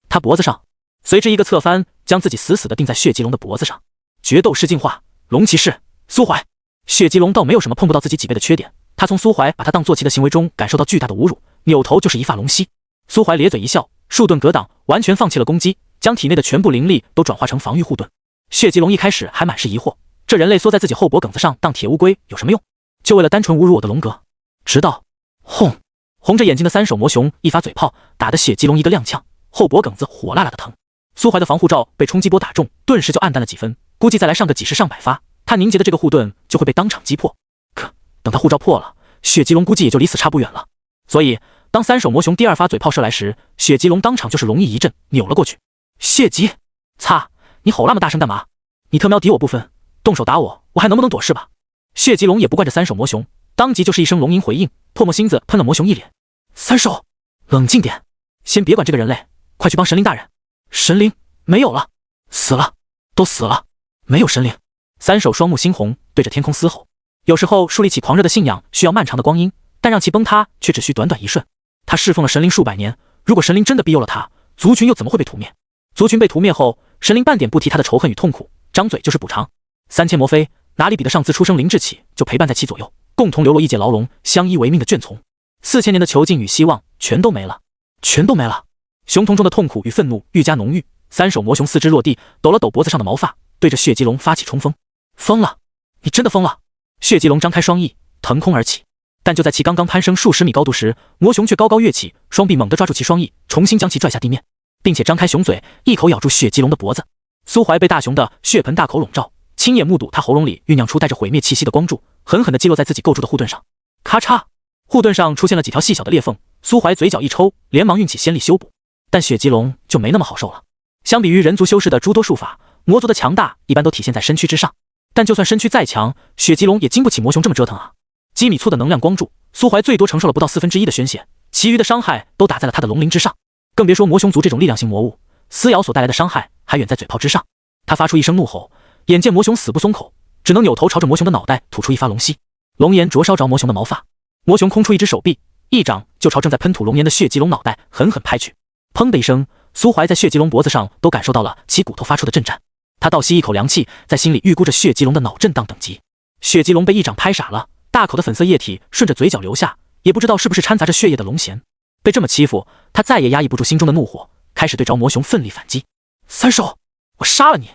他脖子上，随之一个侧翻，将自己死死地钉在血棘龙的脖子上。决斗士进化，龙骑士苏怀。血棘龙倒没有什么碰不到自己脊背的缺点，他从苏怀把他当坐骑的行为中感受到巨大的侮辱，扭头就是一发龙息。苏怀咧嘴一笑，数盾格挡，完全放弃了攻击，将体内的全部灵力都转化成防御护盾。血棘龙一开始还满是疑惑，这人类缩在自己后脖梗子上当铁乌龟有什么用？就为了单纯侮辱我的龙格？直到轰！红着眼睛的三手魔熊一发嘴炮，打得血棘龙一个踉跄，后脖梗子火辣辣的疼。苏怀的防护罩被冲击波打中，顿时就暗淡了几分，估计再来上个几十上百发，他凝结的这个护盾就会被当场击破。可等他护罩破了，血棘龙估计也就离死差不远了。所以当三手魔熊第二发嘴炮射来时，血棘龙当场就是龙翼一震，扭了过去。血棘，擦！你吼那么大声干嘛？你特喵敌我不分，动手打我，我还能不能躲是吧？血棘龙也不惯着三手魔熊，当即就是一声龙吟回应，唾沫星子喷了魔熊一脸。三手，冷静点，先别管这个人类，快去帮神灵大人。神灵没有了，死了，都死了，没有神灵。三手双目猩红，对着天空嘶吼。有时候树立起狂热的信仰需要漫长的光阴，但让其崩塌却只需短短一瞬。他侍奉了神灵数百年，如果神灵真的庇佑了他，族群又怎么会被屠灭？族群被屠灭后，神灵半点不提他的仇恨与痛苦，张嘴就是补偿。3000魔妃哪里比得上自出生灵智起就陪伴在其左右，共同流落异界牢笼，相依为命的眷从？4000年的囚禁与希望全都没了，全都没了。熊瞳中的痛苦与愤怒愈加浓郁，三手魔熊四肢落地，抖了抖脖子上的毛发，对着血棘龙发起冲锋。疯了，你真的疯了！血棘龙张开双翼，腾空而起。但就在其刚刚攀升数十米高度时，魔熊却高高跃起，双臂猛地抓住其双翼，重新将其拽下地面，并且张开熊嘴，一口咬住血棘龙的脖子。苏怀被大熊的血盆大口笼罩，亲眼目睹他喉咙里酝酿出带着毁灭气息的光柱，狠狠地击落在自己构筑的护盾上。咔嚓，护盾上出现了几条细小的裂缝。苏怀嘴角一抽，连忙运起仙力修补。但血棘龙就没那么好受了。相比于人族修士的诸多术法，魔族的强大一般都体现在身躯之上。但就算身躯再强，血棘龙也经不起魔熊这么折腾啊！几米粗的能量光柱，苏怀最多承受了不到1/4的宣泄，其余的伤害都打在了他的龙鳞之上。更别说魔熊族这种力量型魔物，撕咬所带来的伤害还远在嘴炮之上。他发出一声怒吼，眼见魔熊死不松口，只能扭头朝着魔熊的脑袋吐出一发龙息。龙炎灼烧着魔熊的毛发，魔熊空出一只手臂，一掌就朝正在喷吐龙炎的血棘龙脑袋狠狠拍去。砰的一声，苏怀在血棘龙脖子上都感受到了其骨头发出的震颤。他倒吸一口凉气，在心里预估着血棘龙的脑震荡等级。血棘龙被一掌拍傻了，大口的粉色液体顺着嘴角流下，也不知道是不是掺杂着血液的龙涎。被这么欺负，他再也压抑不住心中的怒火，开始对着魔熊奋力反击。三手，我杀了你！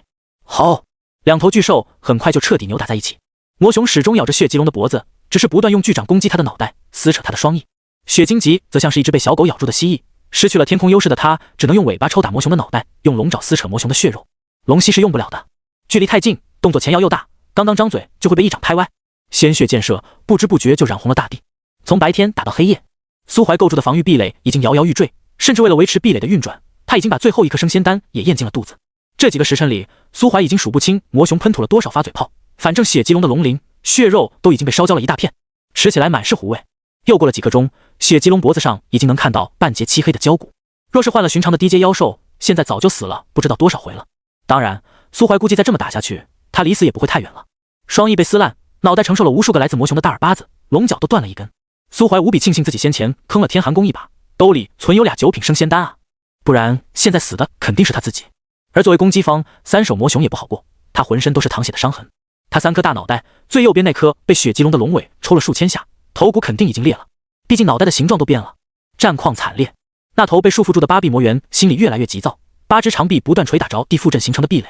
好，两头巨兽很快就彻底扭打在一起。魔熊始终咬着血棘龙的脖子，只是不断用巨掌攻击他的脑袋，撕扯他的双翼。血荆棘则像是一只被小狗咬住的蜥蜴，失去了天空优势的他，只能用尾巴抽打魔熊的脑袋，用龙爪撕扯魔熊的血肉。龙息是用不了的，距离太近，动作前摇又大，刚张嘴就会被一掌拍歪，鲜血溅射，不知不觉就染红了大地。从白天打到黑夜，苏怀构筑的防御壁垒已经摇摇欲坠，甚至为了维持壁垒的运转，他已经把最后一颗生仙丹也咽进了肚子。这几个时辰里，苏怀已经数不清魔熊喷吐了多少发嘴炮，反正血棘龙的龙鳞、血肉都已经被烧焦了一大片，吃起来满是糊味。又过了几刻钟，血棘龙脖子上已经能看到半截漆黑的焦骨，若是换了寻常的低阶妖兽，现在早就死了不知道多少回了。当然，苏怀估计再这么打下去，他离死也不会太远了。双翼被撕烂，脑袋承受了无数个来自魔熊的大耳巴子，龙角都断了一根。苏怀无比庆幸自己先前坑了天寒宫一把，兜里存有俩9品升仙丹啊，不然现在死的肯定是他自己。而作为攻击方，三手魔熊也不好过，他浑身都是淌血的伤痕。他3颗大脑袋，最右边那颗被血棘龙的龙尾抽了数千下，头骨肯定已经裂了，毕竟脑袋的形状都变了，战况惨烈。那头被束缚住的8臂魔猿心里越来越急躁，8只长臂不断捶打着地附阵形成的壁垒。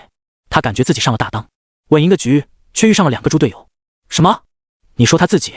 他感觉自己上了大当，稳赢的局，却遇上了2个猪队友。什么？你说他自己？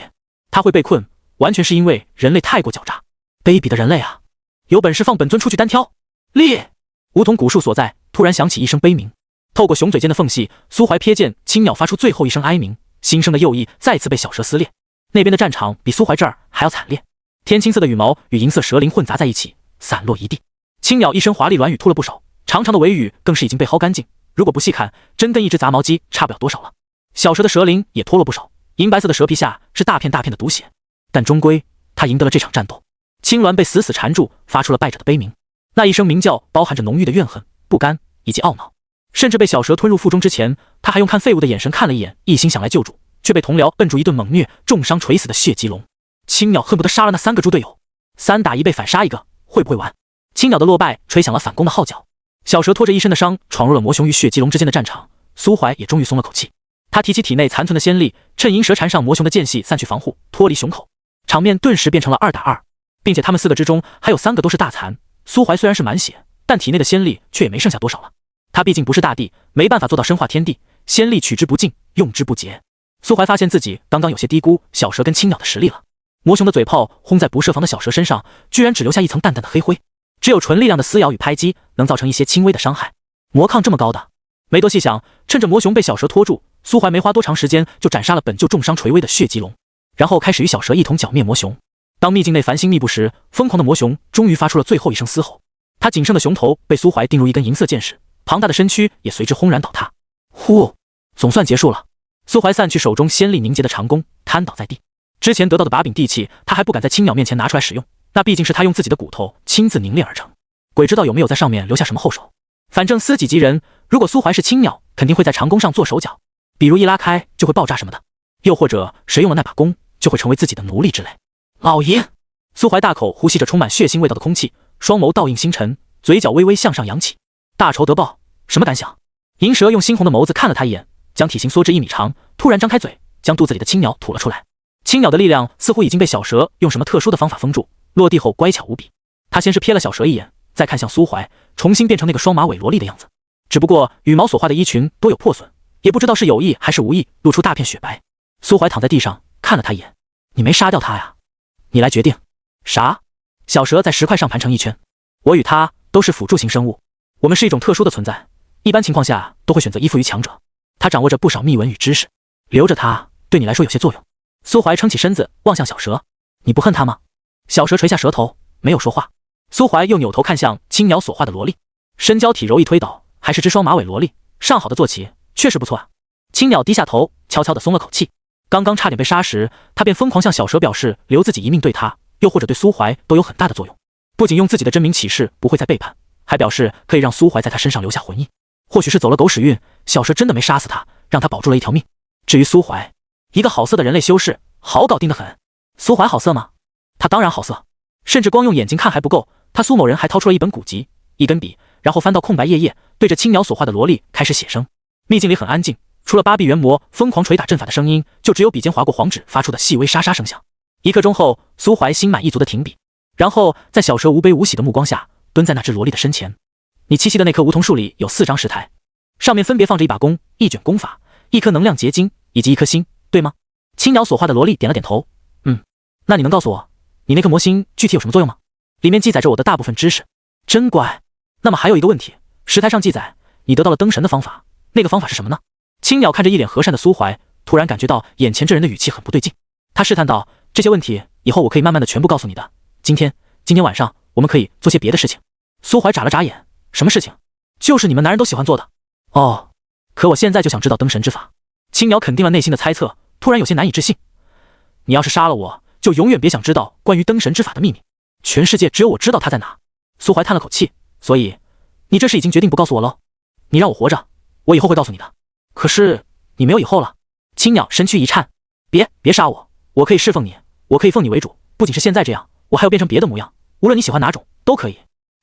他会被困，完全是因为人类太过狡诈。卑鄙的人类啊！有本事放本尊出去单挑！烈！梧桐古树所在，突然响起一声悲鸣。透过熊嘴间的缝隙，苏怀瞥见青鸟发出最后一声哀鸣，新生的右翼再次被小蛇撕裂。那边的战场比苏怀这儿还要惨烈，天青色的羽毛与银色蛇鳞混杂在一起，散落一地。青鸟一身华丽软羽秃了不少，长长的尾羽更是已经被薅干净，如果不细看，真跟一只杂毛鸡差不了多少了。小蛇的蛇鳞也脱了不少，银白色的蛇皮下是大片大片的毒血，但终归他赢得了这场战斗。青鸾被死死缠住，发出了败者的悲鸣。那一声鸣叫包含着浓郁的怨恨、不甘以及懊恼，甚至被小蛇吞入腹中之前，他还用看废物的眼神看了一眼，一心想来救主，却被同僚摁住一顿猛虐，重伤垂死的血棘龙。青鸟恨不得杀了那3个猪队友，3打1被反杀一个，会不会玩？青鸟的落败吹响了反攻的号角。小蛇拖着一身的伤闯入了魔熊与血棘龙之间的战场，苏怀也终于松了口气。他提起体内残存的仙力，趁银蛇缠上魔熊的间隙散去防护，脱离熊口，场面顿时变成了2打2。并且他们4个之中还有3个都是大残。苏怀虽然是满血，但体内的仙力却也没剩下多少了。他毕竟不是大帝，没办法做到生化天地，仙力取之不尽，用之不竭。苏怀发现自己刚刚有些低估小蛇跟青鸟的实力了。魔熊的嘴炮轰在不设防的小蛇身上，居然只留下一层淡淡的黑灰，只有纯力量的撕咬与拍击能造成一些轻微的伤害。魔抗这么高的，没多细想，趁着魔熊被小蛇拖住，苏怀没花多长时间就斩杀了本就重伤垂危的血棘龙，然后开始与小蛇一同剿灭魔熊。当秘境内繁星密布时，疯狂的魔熊终于发出了最后一声嘶吼，他仅剩的熊头被苏怀钉入一根银色箭矢，庞大的身躯也随之轰然倒塌。呼，总算结束了。苏怀散去手中仙力凝结的长弓，瘫倒在地。之前得到的把柄地器，他还不敢在青鸟面前拿出来使用，那毕竟是他用自己的骨头亲自凝练而成，鬼知道有没有在上面留下什么后手。反正司己及人，如果苏怀是青鸟，肯定会在长弓上做手脚，比如一拉开就会爆炸什么的，又或者谁用了那把弓，就会成为自己的奴隶之类。老爷！苏怀大口呼吸着充满血腥味道的空气，双眸倒映星辰，嘴角微微向上扬起。大仇得报，什么感想？银蛇用猩红的眸子看了他一眼，将体型缩至1米长，突然张开嘴，将肚子里的青鸟吐了出来。青鸟的力量似乎已经被小蛇用什么特殊的方法封住，落地后乖巧无比。他先是瞥了小蛇一眼，再看向苏怀，重新变成那个双马尾萝莉的样子，只不过羽毛所化的衣裙多有破损，也不知道是有意还是无意，露出大片雪白。苏怀躺在地上看了他一眼，你没杀掉他呀？你来决定。啥？小蛇在石块上盘成一圈。我与他都是辅助型生物，我们是一种特殊的存在，一般情况下都会选择依附于强者。他掌握着不少秘闻与知识，留着他对你来说有些作用。苏怀撑起身子望向小蛇，你不恨他吗？小蛇垂下舌头没有说话。苏怀又扭头看向青鸟所化的萝莉，身交体柔一推倒，还是只双马尾萝莉，上好的坐骑，确实不错啊。青鸟低下头悄悄地松了口气，刚刚差点被杀时，他便疯狂向小蛇表示留自己一命对他，又或者对苏怀都有很大的作用。不仅用自己的真名起誓不会再背叛，还表示可以让苏怀在他身上留下魂印。或许是走了狗屎运，小蛇真的没杀死他，让他保住了一条命。至于苏怀，一个好色的人类修士，好搞定的很。苏怀好色吗？他当然好色，甚至光用眼睛看还不够，他苏某人还掏出了一本古籍，一根笔，然后翻到空白页页，对着青鸟所化的萝莉开始写生。秘境里很安静，除了八臂猿魔疯狂捶打阵法的声音，就只有笔尖划过黄纸发出的细微沙沙声响。1刻钟后，苏怀心满意足的停笔，然后在小蛇无悲无喜的目光下，蹲在那只萝莉的身前。你栖息的那棵梧桐树里有4张石台，上面分别放着一把弓、1卷弓法、1颗能量结晶以及1颗心，对吗？青鸟所化的萝莉点了点头，那你能告诉我，你那颗魔心具体有什么作用吗？里面记载着我的大部分知识。真乖。那么还有一个问题，石台上记载你得到了登神的方法，那个方法是什么呢？青鸟看着一脸和善的苏怀，突然感觉到眼前这人的语气很不对劲。他试探道，这些问题以后我可以慢慢的全部告诉你的，今天晚上我们可以做些别的事情。苏怀眨了眨眼，什么事情？就是你们男人都喜欢做的。哦，可我现在就想知道登神之法。青鸟肯定了内心的猜测，突然有些难以置信。你要是杀了我，就永远别想知道关于登神之法的秘密，全世界只有我知道它在哪。苏怀叹了口气，所以你这是已经决定不告诉我喽？你让我活着，我以后会告诉你的。可是你没有以后了。青鸟身躯一颤，别杀我，我可以侍奉你，我可以奉你为主，不仅是现在这样，我还要变成别的模样，无论你喜欢哪种都可以。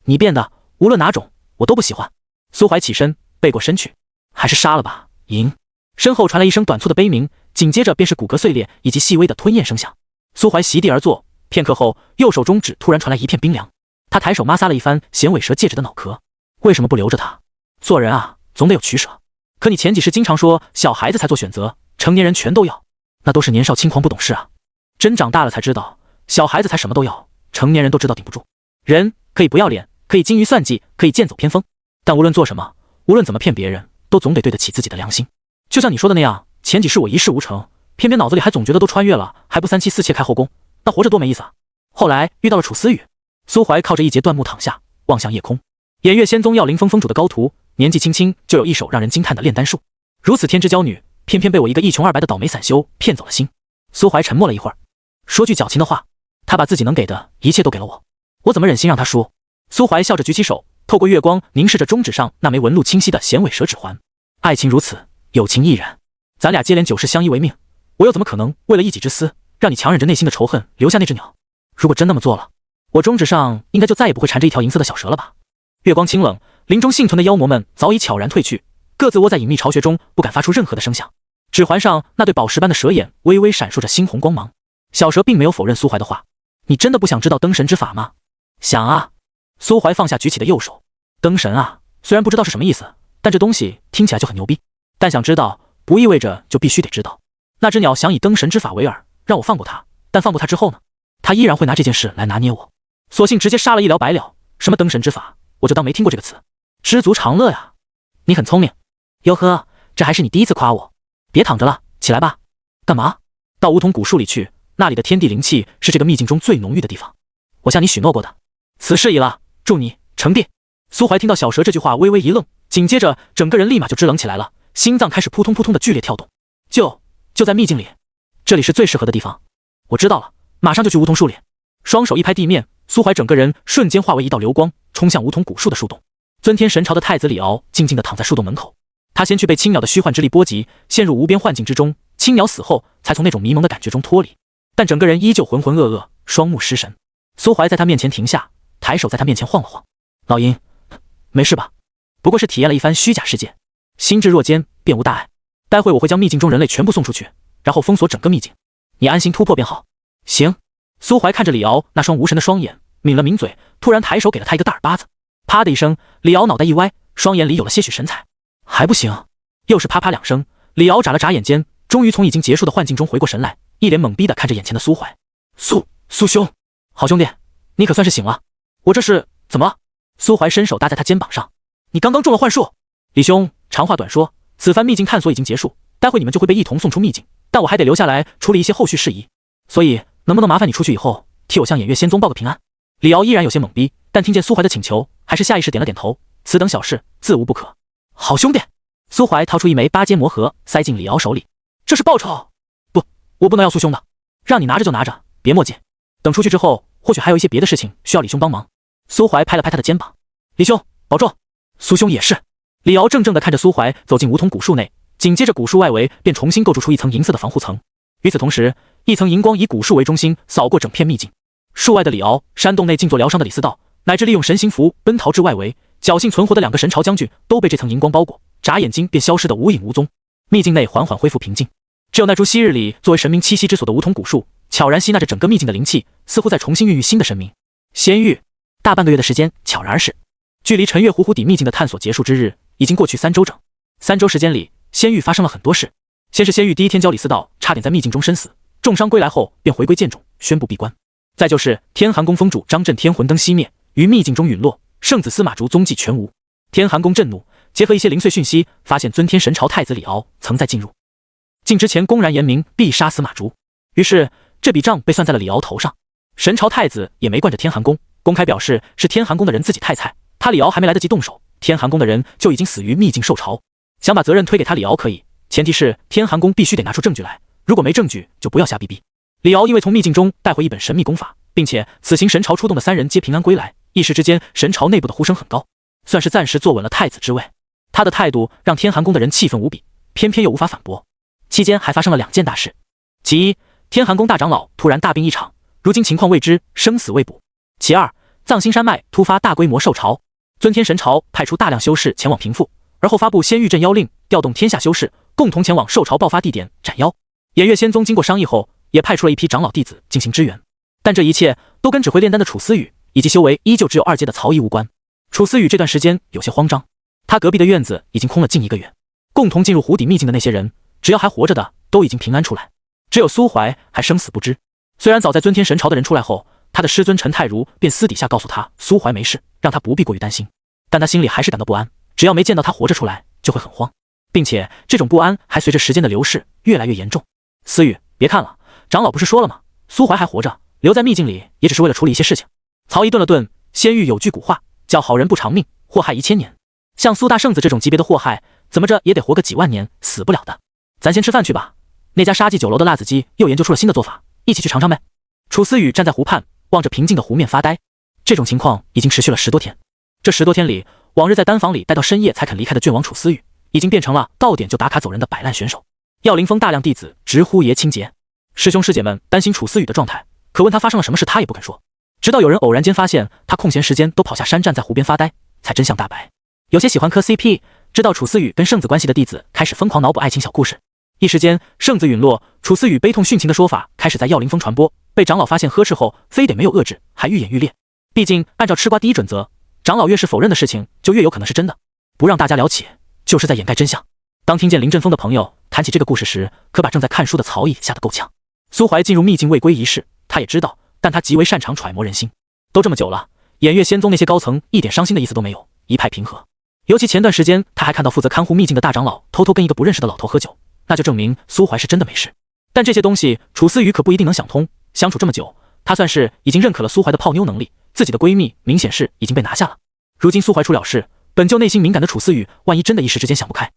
你变的无论哪种我都不喜欢。苏怀起身背过身去，还是杀了吧，赢。身后传来一声短促的悲鸣，紧接着便是骨骼碎裂以及细微的吞咽声响。苏怀席地而坐，片刻后，右手中指突然传来一片冰凉。他抬手摩挲了一番衔尾蛇戒指的脑壳。为什么不留着他？做人啊，总得有取舍。可你前几世经常说小孩子才做选择，成年人全都要，那都是年少轻狂不懂事啊。真长大了才知道，小孩子才什么都要，成年人都知道顶不住。人可以不要脸，可以精于算计，可以剑走偏锋，但无论做什么，无论怎么骗别人，都总得对得起自己的良心。就像你说的那样，前几世我一事无成，偏偏脑子里还总觉得都穿越了，还不3妻4妾开后宫，那活着多没意思啊。后来遇到了楚思雨，苏怀靠着一截断木躺下，望向夜空。偃月仙宗要灵峰峰主的高徒，年纪轻轻就有一手让人惊叹的炼丹术，如此天之娇女，偏偏被我一个一穷二白的倒霉散修骗走了心。苏怀沉默了一会儿，说句矫情的话，他把自己能给的一切都给了我，我怎么忍心让他输？苏怀笑着举起手，透过月光凝视着中指上那枚纹路清晰的衔尾蛇指环。爱情如此，友情亦然，咱俩接连9世相依为命，我又怎么可能为了一己之私，让你强忍着内心的仇恨留下那只鸟？如果真那么做了，我中指上应该就再也不会缠着一条银色的小蛇了吧？月光清冷，林中幸存的妖魔们早已悄然退去，各自窝在隐秘巢穴中，不敢发出任何的声响。指环上那对宝石般的蛇眼微微闪烁着猩红光芒。小蛇并没有否认苏怀的话，你真的不想知道灯神之法吗？想啊。苏怀放下举起的右手。灯神啊，虽然不知道是什么意思，但这东西听起来就很牛逼。但想知道不意味着就必须得知道。那只鸟想以灯神之法为饵，让我放过它，但放过它之后呢？它依然会拿这件事来拿捏我，索性直接杀了一了百了。什么灯神之法，我就当没听过这个词。知足常乐呀。你很聪明。哟呵，这还是你第一次夸我。别躺着了，起来吧。干嘛？到梧桐古树里去，那里的天地灵气是这个秘境中最浓郁的地方。我向你许诺过的。此事已了，祝你成帝。苏怀听到小蛇这句话微微一愣，紧接着整个人立马就支棱起来了，心脏开始扑通扑通的剧烈跳动。就在秘境里，这里是最适合的地方。我知道了，马上就去梧桐树里。双手一拍地面，苏怀整个人瞬间化为一道流光，冲向梧桐古树的树洞。尊天神朝的太子李敖静静地躺在树洞门口，他先去被青鸟的虚幻之力波及，陷入无边幻境之中。青鸟死后，才从那种迷蒙的感觉中脱离，但整个人依旧浑浑噩噩，双目失神。苏怀在他面前停下，抬手在他面前晃了晃。老鹰，没事吧？不过是体验了一番虚假世界，心智若坚，便无大碍。待会我会将秘境中人类全部送出去，然后封锁整个秘境，你安心突破便好。行。苏怀看着李敖那双无神的双眼，抿了抿嘴，突然抬手给了他一个大耳巴子。啪的一声，李敖脑袋一歪，双眼里有了些许神采。还不行。又是啪啪两声，李敖眨了眨眼间，终于从已经结束的幻境中回过神来，一脸懵逼地看着眼前的苏怀。苏兄，好兄弟，你可算是醒了。我这是怎么了？苏怀伸手搭在他肩膀上。你刚刚中了幻术。李兄，长话短说，此番秘境探索已经结束，待会你们就会被一同送出秘境，但我还得留下来处理一些后续事宜，所以能不能麻烦你出去以后替我向偃月仙宗报个平安？李敖依然有些懵逼，但听见苏怀的请求，还是下意识点了点头。此等小事自无不可。好兄弟。苏怀掏出一枚八阶魔核塞进李敖手里。这是报酬？不，我不能要苏兄的，让你拿着就拿着，别墨迹。等出去之后，或许还有一些别的事情需要李兄帮忙。苏怀拍了拍他的肩膀。李兄保重。苏兄也是。李敖怔怔地看着苏怀走进梧桐古树内，紧接着古树外围便重新构筑出一层银色的防护层。与此同时，一层银光以古树为中心扫过整片秘境。树外的李敖，山洞内静坐疗伤的李思道，乃至利用神行符奔逃至外围侥幸存活的两个神朝将军，都被这层银光包裹，眨眼睛便消失得无影无踪。秘境内缓缓恢复平静，只有那株昔日里作为神明栖息之所的梧桐古树，悄然吸纳着整个秘境的灵气，似乎在重新孕育新的神明。仙域，大半个月的时间悄然而逝。距离陈月湖湖底秘境的探索结束之日，已经过去3周整。3周时间里，仙域发生了很多事。先是仙域第一天教李思道差点在秘境中身死，重伤归来后便回归剑冢，宣布闭关。再就是天寒宫封主张震天魂灯熄灭，于秘境中陨落，圣子司马竹踪迹全无。天寒宫震怒，结合一些零碎讯息，发现尊天神朝太子李敖曾在进入境之前公然言明必杀司马竹，于是这笔账被算在了李敖头上。神朝太子也没惯着天寒宫，公开表示是天寒宫的人自己太菜，他李敖还没来得及动手，天寒宫的人就已经死于秘境受潮。想把责任推给他李敖可以，前提是天寒宫必须得拿出证据来，如果没证据就不要瞎逼逼。李敖因为从秘境中带回一本神秘功法，并且此行神朝出动的3人皆平安归来，一时之间神朝内部的呼声很高，算是暂时坐稳了太子之位。他的态度让天寒宫的人气愤无比，偏偏又无法反驳。期间还发生了2件大事，其一，天寒宫大长老突然大病一场，如今情况未知，生死未卜。其二，藏心山脉突发大规模受潮，尊天神朝派出大量修士前往平复，而后发布仙域镇妖令，调动天下修士共同前往受潮爆发地点斩妖。偃月仙宗经过商议后，也派出了一批长老弟子进行支援，但这一切都跟指挥炼丹的楚思雨以及修为依旧只有2阶的曹毅无关。楚思雨这段时间有些慌张，他隔壁的院子已经空了近1个月，共同进入湖底秘境的那些人，只要还活着的都已经平安出来，只有苏怀还生死不知。虽然早在尊天神朝的人出来后，他的师尊陈太如便私底下告诉他苏怀没事，让他不必过于担心，但他心里还是感到不安，只要没见到他活着出来就会很慌，并且这种不安还随着时间的流逝越来越严重。思雨，别看了，长老不是说了吗？苏怀还活着，留在秘境里也只是为了处理一些事情。曹毅顿了顿，仙域有句古话叫好人不长命，祸害1000年。像苏大圣子这种级别的祸害，怎么着也得活个几万年，死不了的。咱先吃饭去吧，那家沙记酒楼的辣子鸡又研究出了新的做法，一起去尝尝呗。楚思雨站在湖畔，望着平静的湖面发呆。这种情况已经持续了10多天。这10多天里，往日在丹房里待到深夜才肯离开的郡王楚思雨，已经变成了到点就打卡走人的摆烂选手。药灵峰大量弟子直呼爷青结，师兄师姐们担心楚思雨的状态，可问他发生了什么事，他也不肯说。直到有人偶然间发现他空闲时间都跑下山站在湖边发呆，才真相大白。有些喜欢磕 CP， 知道楚思雨跟圣子关系的弟子开始疯狂脑补爱情小故事。一时间，圣子陨落，楚思雨悲痛殉情的说法开始在药灵峰传播，被长老发现呵斥后，非得没有遏制，还愈演愈烈。毕竟按照吃瓜第一准则，长老越是否认的事情，就越有可能是真的。不让大家聊起，就是在掩盖真相。当听见林振峰的朋友谈起这个故事时，可把正在看书的曹毅吓得够呛。苏怀进入秘境未归一事，他也知道，但他极为擅长揣摩人心。都这么久了，偃月仙宗那些高层一点伤心的意思都没有，一派平和。尤其前段时间，他还看到负责看护秘境的大长老偷偷跟一个不认识的老头喝酒，那就证明苏怀是真的没事。但这些东西楚思雨可不一定能想通。相处这么久，他算是已经认可了苏怀的泡妞能力，自己的闺蜜明显是已经被拿下了。如今苏怀出了事，本就内心敏感的楚思雨，万一真的一时之间想不开，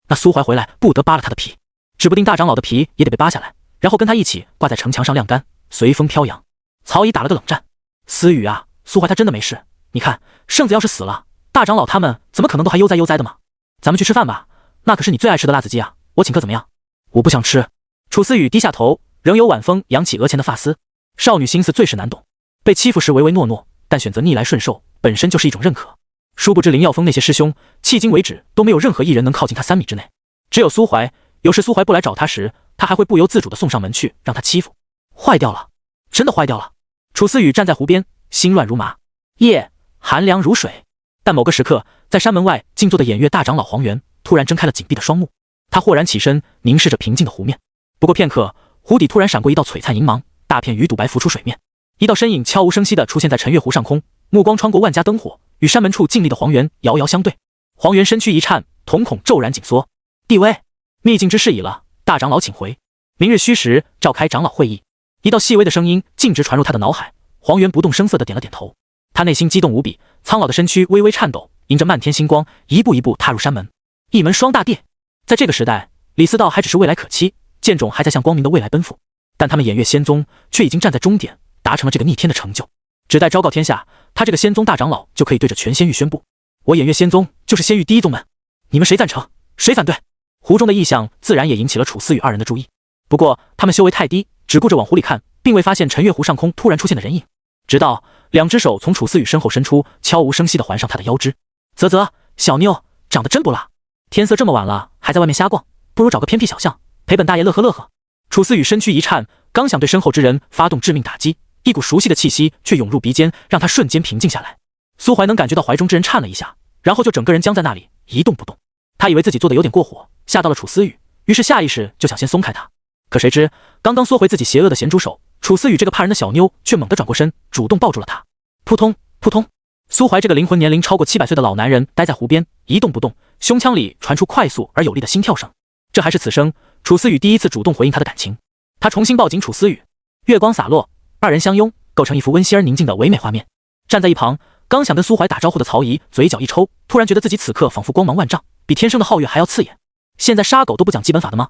那苏怀回来不得扒了他的皮，指不定大长老的皮也得被扒下来，然后跟他一起挂在城墙上晾干，随风飘扬。曹姨打了个冷战，思雨啊，苏怀他真的没事，你看圣子要是死了，大长老他们怎么可能都还悠哉悠哉的嘛？咱们去吃饭吧，那可是你最爱吃的辣子鸡啊，我请客怎么样？我不想吃。楚思雨低下头，仍有晚风扬起额前的发丝。少女心思最是难懂，被欺负时唯唯诺诺，但选择逆来顺受本身就是一种认可。殊不知林耀峰那些师兄迄今为止都没有任何一人能靠近他3米之内，只有苏怀。有时苏怀不来找他时，他还会不由自主地送上门去让他欺负。坏掉了，真的坏掉了。楚思雨站在湖边，心乱如麻，夜寒凉如水。但某个时刻，在山门外静坐的偃月大长老黄元突然睁开了紧闭的双目，他豁然起身，凝视着平静的湖面。不过片刻，湖底突然闪过一道璀璨银芒，大片鱼肚白浮出水面，一道身影悄无声息地出现在晨月湖上空，目光穿过万家灯火，与山门处静立的黄元遥遥相对。黄元身躯一颤，瞳孔骤然紧缩。帝威，秘境之事已了，大长老请回，明日戌时召开长老会议。一道细微的声音径直传入他的脑海，黄元不动声色地点了点头。他内心激动无比，苍老的身躯微微颤抖，迎着漫天星光，一步一步踏入山门。一门双大殿，在这个时代，李思道还只是未来可期，剑种还在向光明的未来奔赴，但他们偃月仙宗却已经站在终点，达成了这个逆天的成就。只待昭告天下，他这个仙宗大长老就可以对着全仙域宣布：我偃月仙宗就是仙域第一宗门。你们谁赞成？谁反对？湖中的异象自然也引起了楚思雨二人的注意，不过他们修为太低，只顾着往湖里看，并未发现晨月湖上空突然出现的人影。直到2只手从楚思雨身后伸出，悄无声息地环上他的腰肢。啧，小妞长得真不辣，天色这么晚了还在外面瞎逛，不如找个偏僻小巷陪本大爷乐呵乐呵。楚思雨身躯一颤，刚想对身后之人发动致命打击，一股熟悉的气息却涌入鼻尖，让他瞬间平静下来。苏怀能感觉到怀中之人颤了一下，然后就整个人僵在那里一动不动。他以为自己做的有点过火，吓到了楚思雨，于是下意识就想先松开他。可谁知刚刚缩回自己邪恶的咸猪手，楚思雨这个怕人的小妞却猛地转过身，主动抱住了他。扑通扑通，苏怀这个灵魂年龄超过700岁的老男人待在湖边一动不动，胸腔里传出快速而有力的心跳声。这还是此生楚思雨第一次主动回应他的感情。他重新抱紧楚思雨，月光洒落，二人相拥，构成一幅温馨而宁静的唯美画面。站在一旁刚想跟苏怀打招呼的曹姨嘴角一抽，突然觉得自己此刻仿佛光芒万丈，比天生的皓月还要刺眼。现在杀狗都不讲基本法的吗？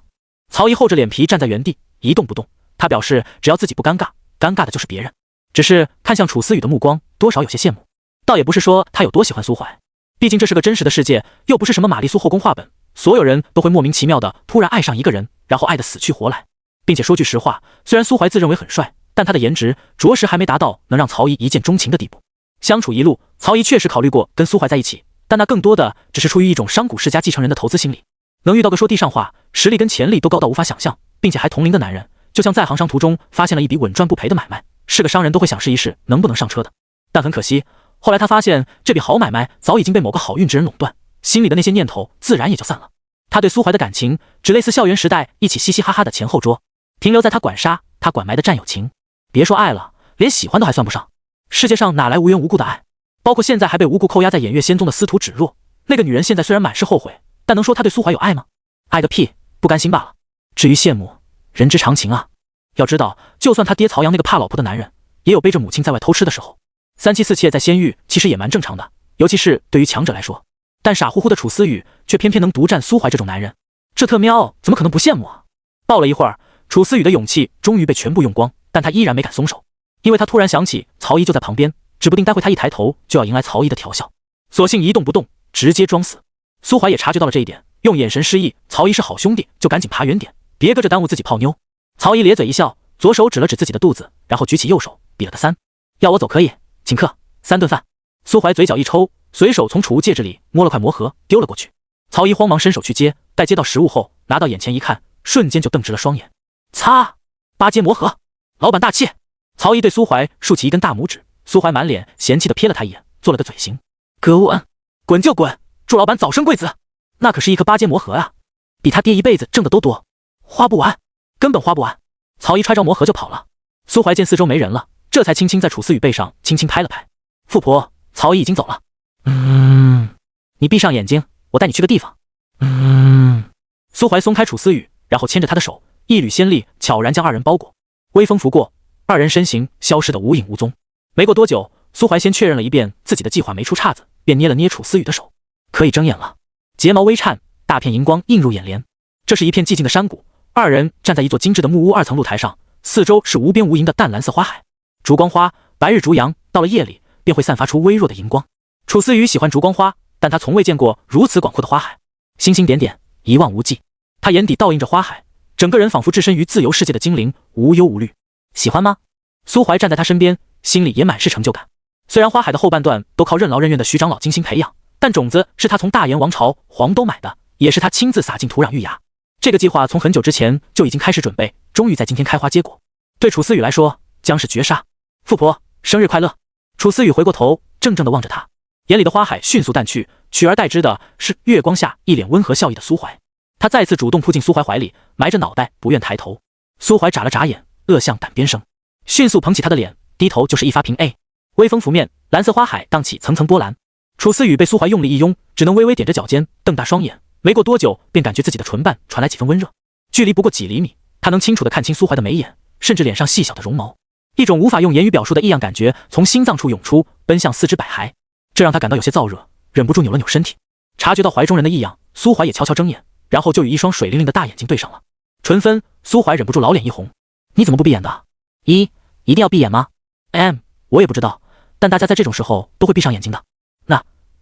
曹姨厚着脸皮站在原地一动不动，他表示只要自己不尴尬，尴尬的就是别人。只是看向楚思雨的目光多少有些羡慕，倒也不是说他有多喜欢苏怀，毕竟这是个真实的世界，又不是什么玛丽苏后宫画本，所有人都会莫名其妙的突然爱上一个人，然后爱得死去活来。并且说句实话，虽然苏怀自认为很帅，但他的颜值着实还没达到能让曹姨一见钟情的地步。相处一路，曹姨确实考虑过跟苏怀在一起，但那更多的只是出于一种商贾世家继承人的投资心理。能遇到个说地上话，实力跟潜力都高到无法想象，并且还同龄的男人，就像在行商途中发现了一笔稳赚不赔的买卖，是个商人都会想试一试能不能上车的。但很可惜，后来他发现这笔好买卖早已经被某个好运之人垄断，心里的那些念头自然也就散了。他对苏怀的感情只类似校园时代一起嘻嘻哈哈的前后桌，停留在他管杀他管埋的战友情。别说爱了，连喜欢都还算不上。世界上哪来无缘无故的爱？包括现在还被无故扣押在偃月仙宗的司徒芷若，那个女人现在虽然满是后悔，但能说她对苏怀有爱吗？爱个屁，不甘心罢了。至于羡慕，人之常情啊。要知道，就算他爹曹阳那个怕老婆的男人，也有背着母亲在外偷吃的时候。3妻4妾在仙域其实也蛮正常的，尤其是对于强者来说。但傻乎乎的楚思雨却偏偏能独占苏怀这种男人，这特喵怎么可能不羡慕啊？抱了一会儿，楚思雨的勇气终于被全部用光，但他依然没敢松手，因为他突然想起曹姨就在旁边，指不定待会他一抬头就要迎来曹姨的调笑，索性一动不动，直接装死。苏怀也察觉到了这一点，用眼神示意曹姨是好兄弟，就赶紧爬远点，别搁着耽误自己泡妞。曹姨咧嘴一笑，左手指了指自己的肚子，然后举起右手比了个3，要我走可以，请客3顿饭。苏怀嘴角一抽，随手从储物戒指里摸了块魔盒丢了过去。曹姨慌忙伸手去接，待接到食物后，拿到眼前一看，瞬间就瞪直了双眼。擦，8阶魔盒，老板大气！曹姨对苏怀竖起一根大拇指，苏怀满脸嫌弃地瞥了他一眼，做了个嘴型。葛武恩，滚就滚！祝老板早生贵子！那可是一颗8阶魔核啊，比他爹一辈子挣的都多，花不完，根本花不完。曹姨揣着魔核就跑了。苏怀见四周没人了，这才轻轻在楚思雨背上轻轻拍了拍。富婆，曹姨已经走了。你闭上眼睛，我带你去个地方。苏怀松开楚思雨，然后牵着他的手，一缕仙力悄然将二人包裹。微风拂过，二人身形消失得无影无踪。没过多久，苏怀先确认了一遍自己的计划没出岔子，便捏了捏楚思雨的手。可以睁眼了。睫毛微颤，大片银光映入眼帘。这是一片寂静的山谷，二人站在一座精致的木屋2层露台上，四周是无边无垠的淡蓝色花海。烛光花，白日逐阳，到了夜里便会散发出微弱的荧光。楚思雨喜欢烛光花，但他从未见过如此广阔的花海，星星点点，一望无际。他眼底倒映着花海，整个人仿佛置身于自由世界的精灵，无忧无虑。喜欢吗？苏怀站在他身边，心里也满是成就感。虽然花海的后半段都靠任劳任怨的徐长老精心培养，但种子是他从大炎王朝黄都买的，也是他亲自撒进土壤育芽。这个计划从很久之前就已经开始准备，终于在今天开花结果。对楚思雨来说，将是绝杀。富婆，生日快乐！楚思雨回过头，怔怔地望着他，眼里的花海迅速淡去，取而代之的是月光下一脸温和笑意的苏怀。他再次主动扑进苏怀怀里，埋着脑袋不愿抬头。苏怀眨了眨眼，恶向胆边生，迅速捧起他的脸，低头就是一发平 A。 微风拂面，蓝色花海荡起层层波澜。楚思雨被苏怀用力一拥，只能微微踮着脚尖，瞪大双眼。没过多久，便感觉自己的唇瓣传来几分温热。距离不过几厘米，他能清楚地看清苏怀的眉眼，甚至脸上细小的绒毛。一种无法用言语表述的异样感觉从心脏处涌出，奔向四肢百骸，这让他感到有些燥热，忍不住扭了扭身体。察觉到怀中人的异样，苏怀也悄悄睁眼，然后就与一双水灵灵的大眼睛对上了。唇分，苏怀忍不住老脸一红。你怎么不闭眼的？一定要闭眼吗？我也不知道，但大家在这种时候都会闭上眼睛的。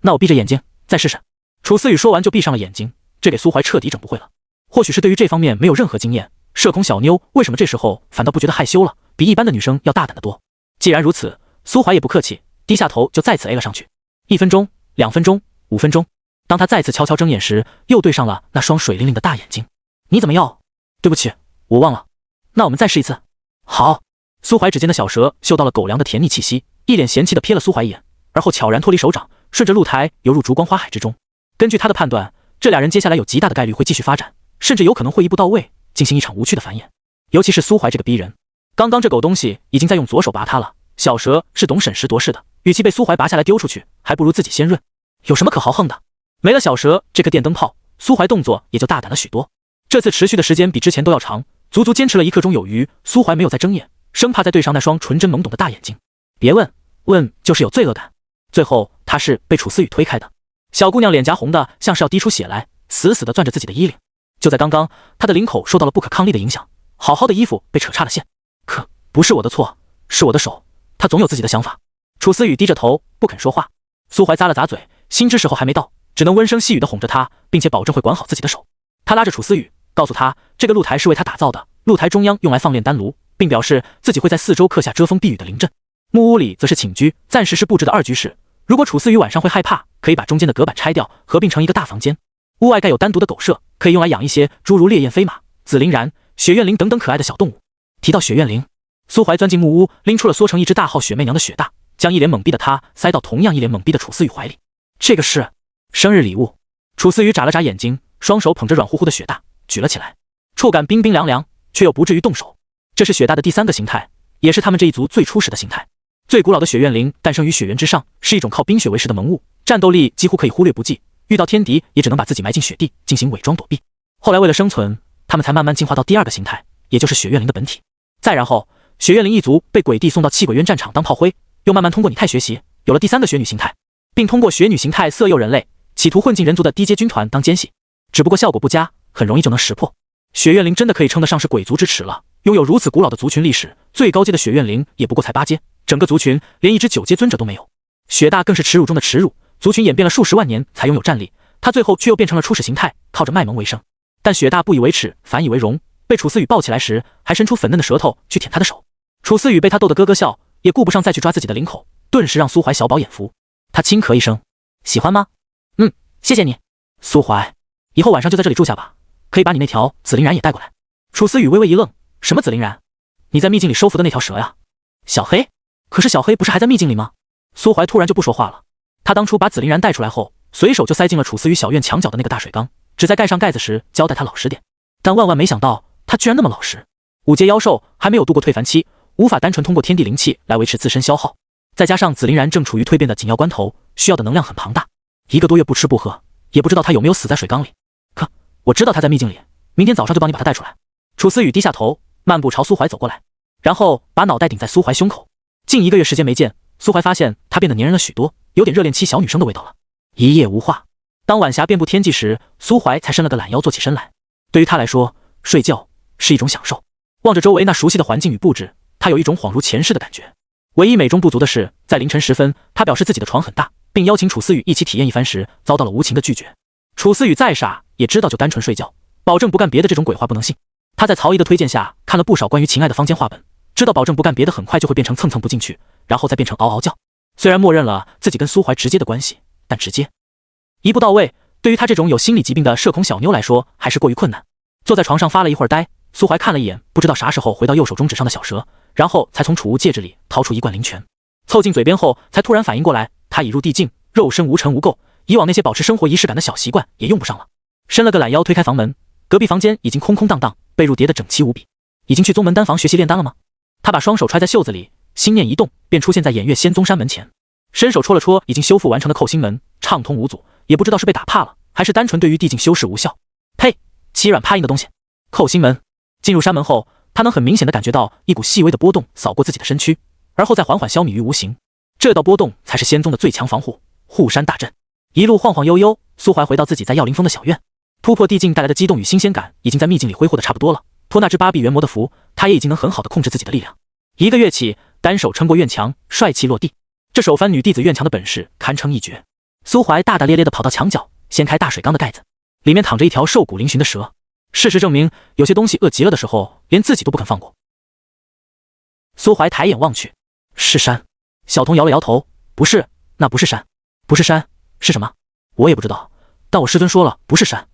那我闭着眼睛再试试。楚思雨说完就闭上了眼睛，这给苏怀彻底整不会了。或许是对于这方面没有任何经验，社恐小妞为什么这时候反倒不觉得害羞了，比一般的女生要大胆得多。既然如此，苏怀也不客气，低下头就再次 A 了上去。1分钟、2分钟、5分钟，当他再次悄悄睁眼时，又对上了那双水灵灵的大眼睛。你怎么又？对不起，我忘了。那我们再试一次。好。苏怀指尖的小蛇嗅到了狗粮的甜腻气息，一脸嫌弃地瞥了苏怀一眼，而后悄然脱离手掌，顺着露台游入烛光花海之中。根据他的判断，这俩人接下来有极大的概率会继续发展，甚至有可能会一步到位，进行一场无趣的繁衍。尤其是苏怀这个逼人，刚刚这狗东西已经在用左手拔他了。小蛇是懂审时度势的，与其被苏怀拔下来丢出去，还不如自己先润。有什么可豪横的？没了小蛇这颗电灯泡，苏怀动作也就大胆了许多。这次持续的时间比之前都要长，足足坚持了1刻钟有余。苏怀没有再睁眼，生怕再对上那双纯真懵懂的大眼睛。别问，问就是有罪恶感。最后他是被楚思雨推开的。小姑娘脸颊红的像是要滴出血来，死死地攥着自己的衣领。就在刚刚，她的领口受到了不可抗力的影响，好好的衣服被扯岔了线。可不是我的错，是我的手，她总有自己的想法。楚思雨低着头不肯说话。苏怀咂了咂嘴，心知时候还没到，只能温声细语地哄着她，并且保证会管好自己的手。他拉着楚思雨，告诉她这个露台是为他打造的，露台中央用来放炼丹炉，并表示自己会在四周刻下遮风避雨的灵阵。木屋里则是寝居，暂时是布置的2居室。如果楚思雨晚上会害怕，可以把中间的隔板拆掉，合并成一个大房间。屋外盖有单独的狗舍，可以用来养一些诸如烈焰飞马、紫灵蚺、雪怨灵等等可爱的小动物。提到雪怨灵，苏怀钻进木屋，拎出了缩成一只大号雪媚娘的雪大，将一脸懵逼的她塞到同样一脸懵逼的楚思雨怀里。这个是生日礼物。楚思雨眨了眨眼睛，双手捧着软乎乎的雪大举了起来，触感冰冰凉凉，却又不至于动手。这是雪大的第3个形态，也是他们这一族最初始的形态。最古老的雪怨灵诞生于雪原之上，是一种靠冰雪为食的萌物，战斗力几乎可以忽略不计，遇到天敌也只能把自己埋进雪地进行伪装躲避。后来为了生存，他们才慢慢进化到第2个形态，也就是雪怨灵的本体。再然后，雪怨灵一族被鬼帝送到气鬼渊战场当炮灰，又慢慢通过拟态学习，有了第3个雪女形态，并通过雪女形态色诱人类，企图混进人族的低阶军团当奸细，只不过效果不佳，很容易就能识破。雪怨灵真的可以称得上是鬼族之耻了，拥有如此古老的族群历史，最高阶的雪怨灵也不过才8阶，整个族群连一只9阶尊者都没有。雪大更是耻辱中的耻辱，族群演变了数十万年才拥有战力，他最后却又变成了初始形态，靠着卖萌为生。但雪大不以为耻，反以为荣，被楚思雨抱起来时，还伸出粉嫩的舌头去舔他的手。楚思雨被他逗得咯咯笑，也顾不上再去抓自己的领口，顿时让苏怀小饱眼福。他轻咳一声，喜欢吗？谢谢你。苏怀，以后晚上就在这里住下吧，可以把你那条紫灵蚺也带过来。楚思雨微微一愣，什么紫灵蚺？你在秘境里收服的那条蛇呀。小黑？可是小黑不是还在秘境里吗？苏怀突然就不说话了。他当初把紫菱然带出来后，随手就塞进了楚思雨小院墙角的那个大水缸，只在盖上盖子时交代他老实点。但万万没想到，他居然那么老实。5阶妖兽还没有度过退凡期，无法单纯通过天地灵气来维持自身消耗，再加上紫菱然正处于蜕变的紧要关头，需要的能量很庞大，1个多月不吃不喝，也不知道他有没有死在水缸里。可我知道他在秘境里，明天早上就帮你把他带出来。楚思雨低下头，漫步朝苏怀走过来，然后把脑袋顶在苏怀胸口。近1个月时间没见，苏怀发现他变得粘人了许多，有点热恋期小女生的味道了。一夜无话，当晚霞遍布天际时，苏怀才伸了个懒腰坐起身来。对于他来说，睡觉是一种享受。望着周围那熟悉的环境与布置，他有一种恍如前世的感觉。唯一美中不足的是，在凌晨时分，他表示自己的床很大，并邀请楚思雨一起体验一番时，遭到了无情的拒绝。楚思雨再傻也知道就单纯睡觉，保证不干别的这种鬼话不能信。他在曹姨的推荐下看了不少关于情爱的坊间话本，知道保证不干别的很快就会变成蹭蹭不进去，然后再变成嗷嗷叫。虽然默认了自己跟苏怀直接的关系，但直接一步到位，对于他这种有心理疾病的社恐小妞来说还是过于困难。坐在床上发了一会儿呆，苏怀看了一眼不知道啥时候回到右手中指上的小蛇，然后才从储物戒指里掏出一罐灵泉，凑近嘴边后才突然反应过来，他已入地境，肉身无尘无垢，以往那些保持生活仪式感的小习惯也用不上了。伸了个懒腰推开房门，隔壁房间已经空空荡荡，被褥叠得整齐无比。已经去宗门丹房学习炼丹了吗？他把双手揣在袖子里，心念一动，便出现在偃月仙宗山门前，伸手戳了戳已经修复完成的扣心门，畅通无阻，也不知道是被打怕了，还是单纯对于地境修饰无效。呸！欺软怕硬的东西！扣心门。进入山门后，他能很明显的感觉到一股细微的波动扫过自己的身躯，而后再缓缓消弭于无形。这道波动才是仙宗的最强防护，护山大阵。一路晃晃悠悠，苏怀回到自己在耀灵峰的小院。突破地境带来的激动与新鲜感，已经在秘境里挥霍的差不多了。托那只8臂元魔的福，他也已经能很好的控制自己的力量。1个月起，单手撑过院墙，帅气落地。这手翻女弟子院墙的本事堪称一绝。苏怀大大咧咧地跑到墙角，掀开大水缸的盖子，里面躺着一条瘦骨嶙峋的蛇。事实证明，有些东西饿极了的时候，连自己都不肯放过。苏怀抬眼望去，是山。小童摇了摇头，不是，那不是山，不是山，是什么？我也不知道，但我师尊说了不是山，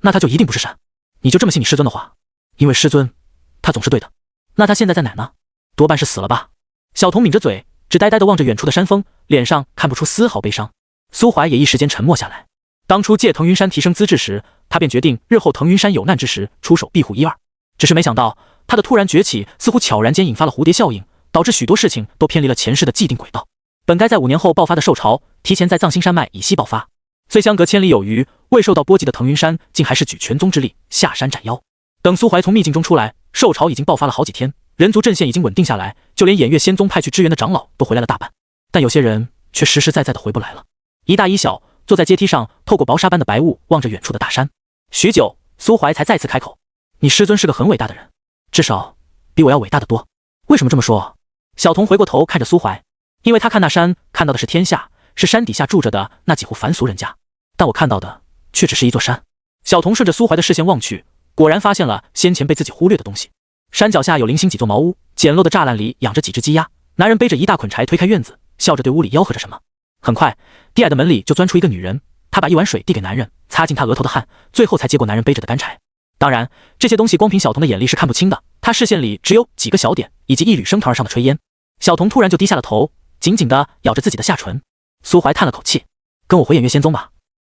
那他就一定不是山。你就这么信你师尊的话？因为师尊，他总是对的。那他现在在哪呢？多半是死了吧。小童抿着嘴，只呆呆地望着远处的山峰，脸上看不出丝毫悲伤。苏怀也一时间沉默下来。当初借腾云山提升资质时，他便决定日后腾云山有难之时出手庇护1、2。只是没想到，他的突然崛起似乎悄然间引发了蝴蝶效应，导致许多事情都偏离了前世的既定轨道。本该在5年后爆发的兽潮，提前在藏星山脉以西爆发。虽相隔千里有余，未受到波及的腾云山竟还是举全宗之力下山斩妖。等苏怀从秘境中出来，兽潮已经爆发了好几天，人族阵线已经稳定下来，就连偃月仙宗派去支援的长老都回来了大半，但有些人却实实在在的回不来了。一大一小坐在阶梯上，透过薄纱般的白雾望着远处的大山。许久，苏怀才再次开口：“你师尊是个很伟大的人，至少比我要伟大的多。”为什么这么说？小童回过头看着苏怀，因为他看那山看到的是天下，是山底下住着的那几户凡俗人家，但我看到的却只是一座山。小童顺着苏怀的视线望去，果然发现了先前被自己忽略的东西。山脚下有零星几座茅屋，简陋的栅栏里养着几只鸡鸭。男人背着一大捆柴推开院子，笑着对屋里吆喝着什么。很快，低矮的门里就钻出一个女人，她把一碗水递给男人，擦净他额头的汗，最后才接过男人背着的干柴。当然，这些东西光凭小童的眼力是看不清的，他视线里只有几个小点，以及一缕升腾而上的炊烟。小童突然就低下了头，紧紧地咬着自己的下唇。苏怀叹了口气：“跟我回偃月仙宗吧，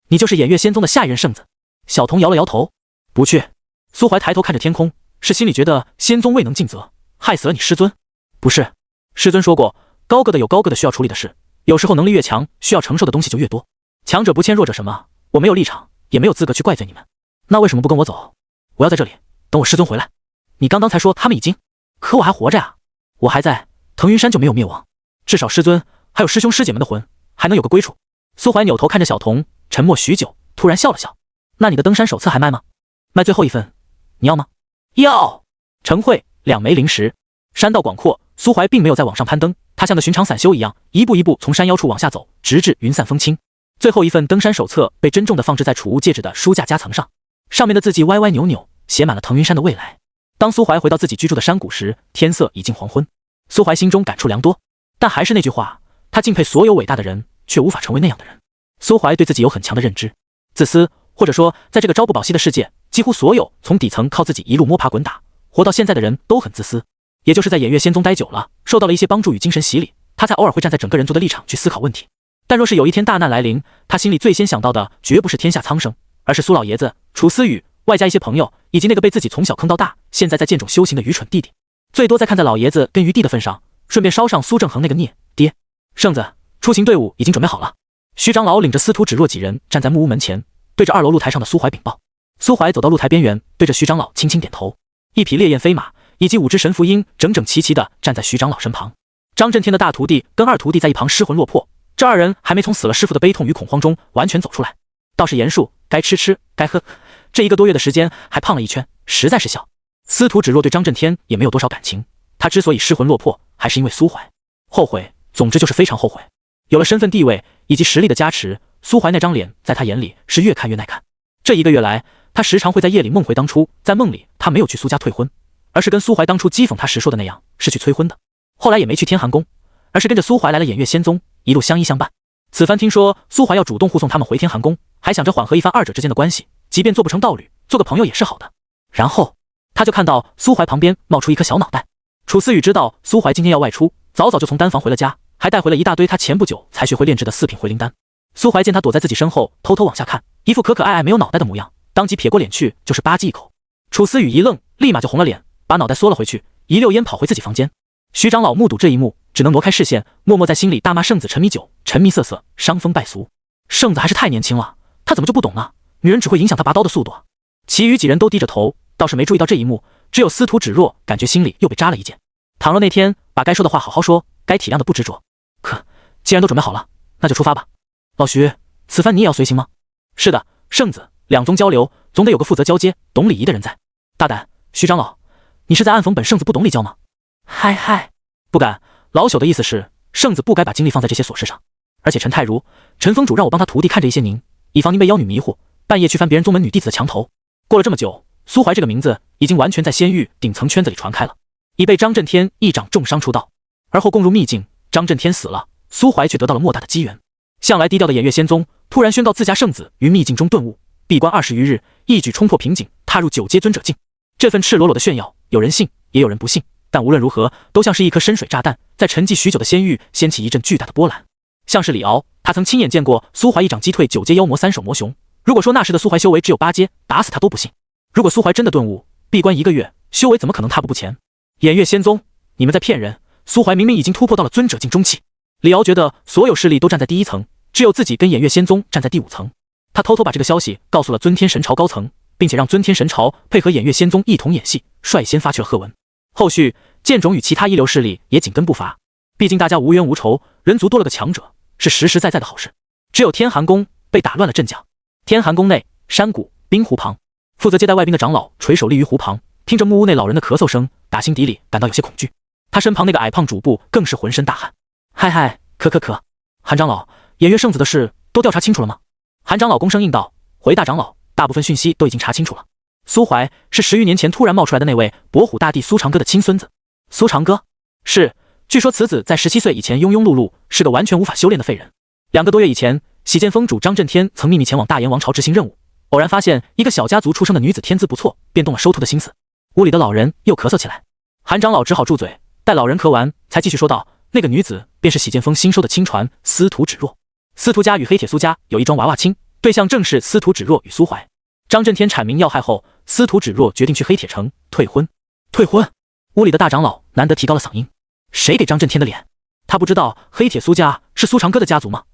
你就是偃月仙宗的下一任圣子。”小童摇了摇头：“不去。”苏怀抬头看着天空，是心里觉得仙宗未能尽责，害死了你师尊？不是，师尊说过，高个的有高个的需要处理的事，有时候能力越强，需要承受的东西就越多。强者不欠弱者什么，我没有立场，也没有资格去怪罪你们。那为什么不跟我走？我要在这里等我师尊回来。你刚刚才说他们已经，可我还活着呀，我还在，腾云山就没有灭亡，至少师尊还有师兄师姐们的魂还能有个归处。苏怀扭头看着小童，沉默许久，突然笑了笑：“那你的登山手册还卖吗？卖最后一份，你要吗？”要。晨会2枚灵石。山道广阔，苏怀并没有再往上攀登，他像个寻常散修一样，一步一步从山腰处往下走，直至云散风轻。最后一份登山手册被珍重地放置在储物戒指的书架夹层上，上面的字迹歪歪扭扭，写满了腾云山的未来。当苏怀回到自己居住的山谷时，天色已近黄昏。苏怀心中感触良多，但还是那句话，他敬佩所有伟大的人，却无法成为那样的人。苏怀对自己有很强的认知，自私，或者说在这个朝不保夕的世界，几乎所有从底层靠自己一路摸爬滚打活到现在的人都很自私。也就是在偃月仙宗待久了，受到了一些帮助与精神洗礼，他才偶尔会站在整个人族的立场去思考问题。但若是有一天大难来临，他心里最先想到的绝不是天下苍生，而是苏老爷子、楚思雨，外加一些朋友，以及那个被自己从小坑到大，现在在剑冢修行的愚蠢弟弟。最多再看在老爷子跟余弟的份上，顺便捎上苏正恒那个孽爹。圣子，出行队伍已经准备好了。徐长老领着司徒芷若几人站在木屋门前，对着2楼露台上的苏怀禀报。苏怀走到露台边缘，对着徐长老轻轻点头。一匹烈焰飞马以及5只神符鹰整整齐齐地站在徐长老身旁。张震天的大徒弟跟二徒弟在一旁失魂落魄，这2人还没从死了师傅的悲痛与恐慌中完全走出来。倒是严术该吃，该喝，这1个多月的时间还胖了1圈，实在是笑。司徒芷若对张震天也没有多少感情，他之所以失魂落魄，还是因为苏怀。后悔，总之就是非常后悔。有了身份地位以及实力的加持，苏怀那张脸在他眼里是越看越耐看。这1个月来，他时常会在夜里梦回当初，在梦里他没有去苏家退婚，而是跟苏怀当初讥讽他时说的那样，是去催婚的。后来也没去天寒宫，而是跟着苏怀来了偃月仙宗，一路相依相伴。此番听说苏怀要主动护送他们回天寒宫，还想着缓和一番2者之间的关系，即便做不成道侣，做个朋友也是好的。然后他就看到苏怀旁边冒出一颗小脑袋。楚思雨知道苏怀今天要外出，早早就从丹房回了家，还带回了一大堆他前不久才学会炼制的4品回灵丹。苏怀见他躲在自己身后，偷偷往下看，一副可可爱爱没有脑袋的模样，当即撇过脸去就是吧唧一口。楚思雨一愣，立马就红了脸，把脑袋缩了回去，一溜烟跑回自己房间。徐长老目睹这一幕，只能挪开视线，默默在心里大骂圣子沉迷酒，沉迷色色，伤风败俗。圣子还是太年轻了，他怎么就不懂呢？女人只会影响他拔刀的速度。其余几人都低着头，倒是没注意到这一幕，只有司徒芷若感觉心里又被扎了一箭。倘若那天把该说的话好好说，该体谅的不执着。可既然都准备好了，那就出发吧。老徐，此番你也要随行吗？是的，圣子，两宗交流，总得有个负责交接、懂礼仪的人在。大胆，徐长老，你是在暗讽本圣子不懂礼教吗？嗨，不敢。老朽的意思是，圣子不该把精力放在这些琐事上。而且陈太如、陈封主让我帮他徒弟看着一些您，以防您被妖女迷糊，半夜去翻别人宗门女弟子的墙头。过了这么久，苏怀这个名字已经完全在仙域顶层圈子里传开了，已被张震天一掌重伤出道，而后供入秘境。张震天死了，苏怀却得到了莫大的机缘。向来低调的偃月仙宗突然宣告自家圣子于秘境中顿悟，闭关20余日，一举冲破瓶颈，踏入9阶尊者境。这份赤裸裸的炫耀，有人信，也有人不信，但无论如何，都像是一颗深水炸弹，在沉寂许久的仙域掀起一阵巨大的波澜。像是李敖，他曾亲眼见过苏怀一掌击退9阶妖魔3首魔雄。如果说那时的苏怀修为只有8阶，打死他都不信。如果苏怀真的顿悟，闭关1个月，修为怎么可能踏步不前？偃月仙宗，你们在骗人！苏怀明明已经突破到了尊者境中期。李敖觉得所有势力都站在第1层，只有自己跟偃月仙宗站在第5层。他偷偷把这个消息告诉了尊天神朝高层，并且让尊天神朝配合偃月仙宗一同演戏，率先发去了贺文。后续剑种与其他一流势力也紧跟不乏，毕竟大家无冤无仇，人族多了个强者，是实实在在的好事。只有天寒宫被打乱了阵脚。天寒宫内，山谷冰湖旁，负责接待外宾的长老垂手立于湖旁，听着木屋内老人的咳嗽声，打心底里感到有些恐惧。他身旁那个矮胖主簿更是浑身大汗。嗨，可，韩长老，偃月圣子的事都调查清楚了吗？韩长老躬声应道：回大长老，大部分讯息都已经查清楚了。苏怀是10余年前突然冒出来的那位伯虎大帝苏长歌的亲孙子。苏长歌是，据说此子在17岁以前庸庸碌碌，是个完全无法修炼的废人。2个多月以前，喜剑峰主张震天曾秘密前往大炎王朝执行任务，偶然发现一个小家族出生的女子天资不错，便动了收徒的心思。屋里的老人又咳嗽起来，韩长老只好住嘴，待老人咳完，才继续说道：那个女子便是喜剑峰新收的亲传司徒芷若。司徒家与黑铁苏家有一桩娃娃亲，对象正是司徒芷若与苏怀。张震天阐明要害后，司徒芷若决定去黑铁城退婚。屋里的大长老难得提高了嗓音：谁给张震天的脸？他不知道黑铁苏家是苏长歌的家族吗？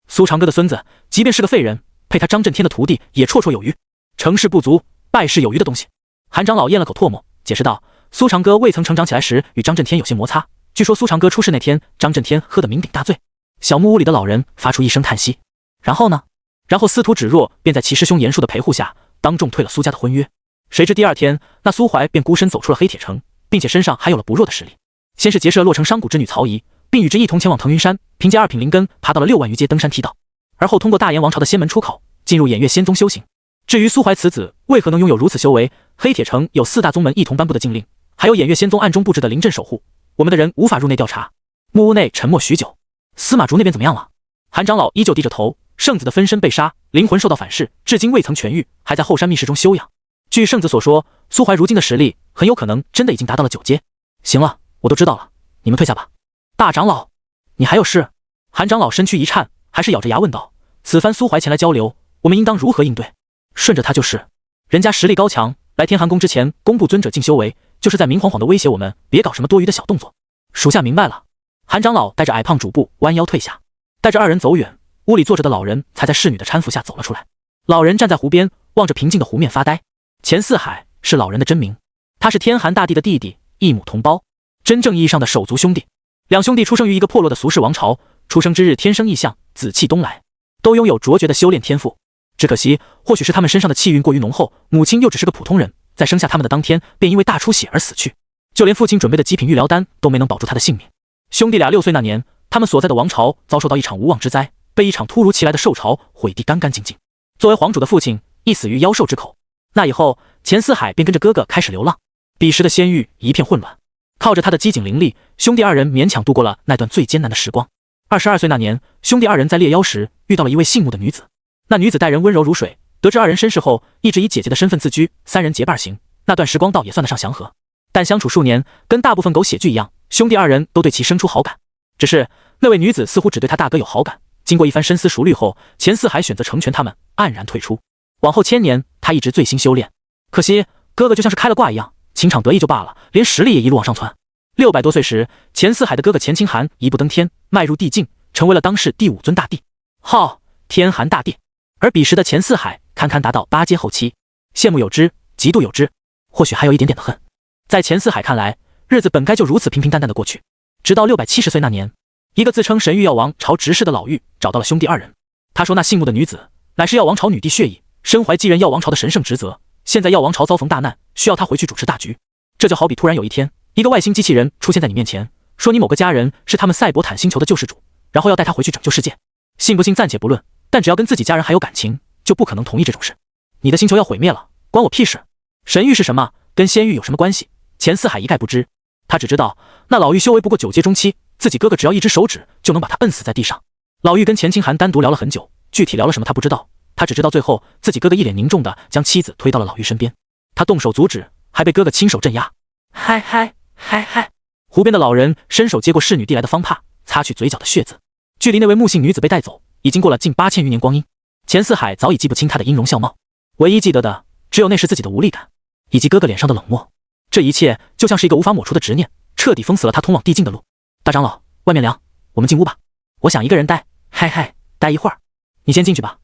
苏长歌的孙子即便是个废人，配他张震天的徒弟也绰绰有余。成事不足，败事有余的东西。韩长老咽了口唾沫，解释道：苏长歌未曾成长起来时与张震天有些摩擦，据说苏长歌出事那天，张震天喝得酩酊大醉。小木屋里的老人发出一声叹息。然后呢？然后司徒芷若便在其师兄严术的陪护下，当众退了苏家的婚约。谁知第2天，那苏怀便孤身走出了黑铁城，并且身上还有了不弱的实力。先是结识了洛城商贾之女曹怡，并与之一同前往腾云山，凭借2品灵根爬到了6万余阶登山梯道，而后通过大炎王朝的仙门出口，进入偃月仙宗修行。至于苏怀此子为何能拥有如此修为，黑铁城有4大宗门一同颁布的禁令，还有偃月仙宗暗中布置的灵阵守护，我们的人无法入内调查。木屋内沉默许久。司马竹那边怎么样了？韩长老依旧低着头。圣子的分身被杀，灵魂受到反噬，至今未曾痊愈，还在后山密室中休养。据圣子所说，苏怀如今的实力很有可能真的已经达到了9阶。行了，我都知道了，你们退下吧。大长老，你还有事？韩长老身躯一颤，还是咬着牙问道：此番苏怀前来交流，我们应当如何应对？顺着他就是，人家实力高强，来天寒宫之前公布尊者进修为，就是在明晃晃的威胁我们，别搞什么多余的小动作。属下明白了。韩长老带着矮胖主簿弯腰退下，带着二人走远，屋里坐着的老人才在侍女的搀扶下走了出来。老人站在湖边，望着平静的湖面发呆。钱四海是老人的真名，他是天寒大帝的弟弟，一母同胞，真正意义上的手足兄弟。两兄弟出生于一个破落的俗世王朝，出生之日天生异象，紫气东来，都拥有卓绝的修炼天赋。只可惜，或许是他们身上的气运过于浓厚，母亲又只是个普通人，在生下他们的当天便因为大出血而死去，就连父亲准备的极品御疗丹都没能保住他的性命。兄弟俩6岁那年，他们所在的王朝遭受到一场无妄之灾，被一场突如其来的兽潮毁地干干净净。作为皇主的父亲亦死于妖兽之口。那以后，钱四海便跟着哥哥开始流浪。彼时的仙域一片混乱，靠着他的机警灵力，兄弟二人勉强度过了那段最艰难的时光。22岁那年，兄弟二人在猎妖时遇到了一位姓穆的女子。那女子待人温柔如水，得知二人身世后，一直以姐姐的身份自居，三人结伴行。那段时光倒也算得上祥和。但相处数年，跟大部分狗血剧一样，兄弟二人都对其生出好感。只是那位女子似乎只对他大哥有好感。经过一番深思熟虑后，钱四海选择成全他们，黯然退出。往后1000年，他一直醉心修炼。可惜哥哥就像是开了挂一样，情场得意就罢了，连实力也一路往上窜。600多岁时，钱四海的哥哥钱清寒一步登天，迈入帝境，成为了当世第5尊大帝，号天寒大帝。而彼时的钱四海堪堪达到8阶后期，羡慕有之，嫉妒有之，或许还有一点点的恨。在钱四海看来，日子本该就如此平平淡淡的过去。直到670岁那年，一个自称神域药王朝执事的老妪找到了兄弟二人。他说那姓穆的女子乃是药王朝女帝血裔，身怀继任药王朝的神圣职责，现在药王朝遭逢大难，需要他回去主持大局。这就好比突然有一天，一个外星机器人出现在你面前，说你某个家人是他们赛博坦星球的救世主，然后要带他回去拯救世界。信不信暂且不论，但只要跟自己家人还有感情，就不可能同意这种事。你的星球要毁灭了，关我屁事。神域是什么？跟仙域有什么关系？钱四海一概不知。他只知道那老妪修为不过9阶中期，自己哥哥只要一只手指就能把他摁死在地上。老妪跟钱清寒单独聊了很久，具体聊了什么他不知道，他只知道最后自己哥哥一脸凝重的将妻子推到了老妪身边，他动手阻止，还被哥哥亲手镇压。嗨嗨嗨嗨！湖边的老人伸手接过侍女递来的方帕，擦去嘴角的血渍。距离那位穆姓女子被带走，已经过了近8000余年光阴。钱四海早已记不清她的音容笑貌，唯一记得的只有那时自己的无力感，以及哥哥脸上的冷漠。这一切就像是一个无法抹除的执念，彻底封死了他通往地境的路。大长老，外面凉，我们进屋吧。我想一个人待，嗨嗨，待一会儿。你先进去吧。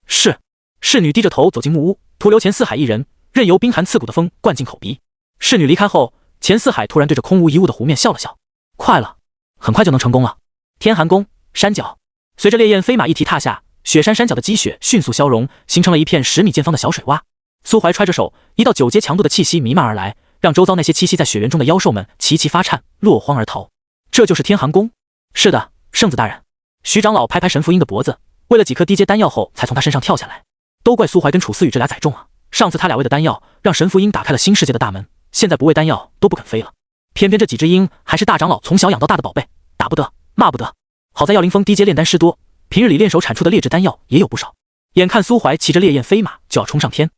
是。侍女低着头走进木屋，徒留钱四海一人，任由冰寒刺骨的风灌进口鼻。侍女离开后，钱四海突然对着空无一物的湖面笑了笑。快了，很快就能成功了。天寒宫山脚，随着烈焰飞马一蹄踏下，雪山山脚的积雪迅速消融，形成了一片10米见方的小水洼。苏怀揣着手，一道9阶强度的气息弥漫而来，让周遭那些栖息在雪原中的妖兽们齐齐发颤，落荒而逃。这就是天寒宫？是的，圣子大人。徐长老拍拍神符鹰的脖子，为了几颗低阶丹药后才从他身上跳下来。都怪苏怀跟楚思雨这俩载重啊！上次他俩喂的丹药，让神符鹰打开了新世界的大门，现在不喂丹药都不肯飞了。偏偏这几只鹰还是大长老从小养到大的宝贝，打不得，骂不得。好在药灵峰低阶炼丹师多，平日里练手产出的劣质丹药也有不少。眼看苏怀骑着烈焰飞马就要冲上天，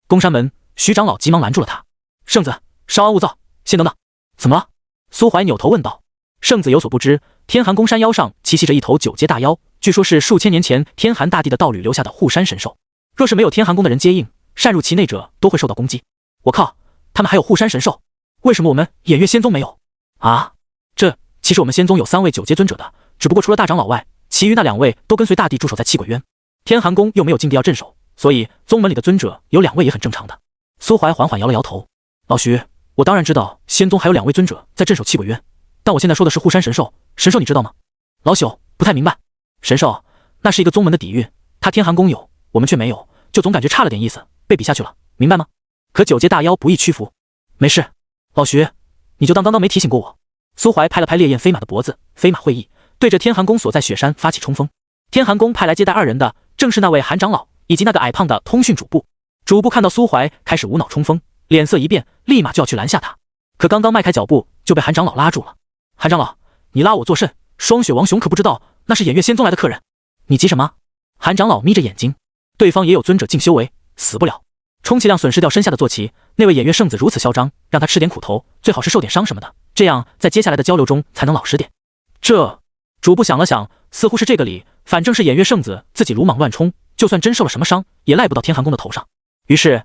宫山门，徐长老急忙拦住了他。圣子，稍安勿躁，先等等。怎么了？苏怀扭头问道。圣子有所不知，天寒宫山腰上栖息着一头9阶大妖，据说是数千年前天寒大帝的道侣留下的护山神兽。若是没有天寒宫的人接应，擅入其内者都会受到攻击。我靠，他们还有护山神兽？为什么我们偃月仙宗没有啊？其实我们仙宗有3位9阶尊者的，只不过除了大长老外，其余那2位都跟随大帝驻守在气鬼渊。天寒宫又没有禁地要镇守，所以宗门里的尊者有2位也很正常的。苏怀缓缓摇了摇头。老徐，我当然知道仙宗还有2位尊者在镇守气鬼渊，但我现在说的是护山神兽。神兽你知道吗？老朽不太明白。神兽那是一个宗门的底蕴，他天寒宫有，我们却没有，就总感觉差了点意思，被比下去了，明白吗？可9阶大妖不易屈服。没事，老徐，你就当刚刚没提醒过我。苏怀拍了拍烈焰飞马的脖子，飞马会意，对着天寒宫所在雪山发起冲锋。天寒宫派来接待2人的正是那位韩长老以及那个矮胖的通讯主簿。主簿看到苏怀开始无脑冲锋，脸色一变，立马就要去拦下他，可刚刚迈开脚步就被韩长老拉住了。韩长老，你拉我作甚？霜雪王雄可不知道那是偃月仙宗来的客人。你急什么？韩长老眯着眼睛，对方也有尊者境修为，死不了，充其量损失掉身下的坐骑。那位偃月圣子如此嚣张，让他吃点苦头，最好是受点伤什么的，这样在接下来的交流中才能老实点。这主簿想了想，似乎是这个理，反正是偃月圣子自己鲁莽乱冲，就算真受了什么伤，也赖不到天寒宫的头上。于是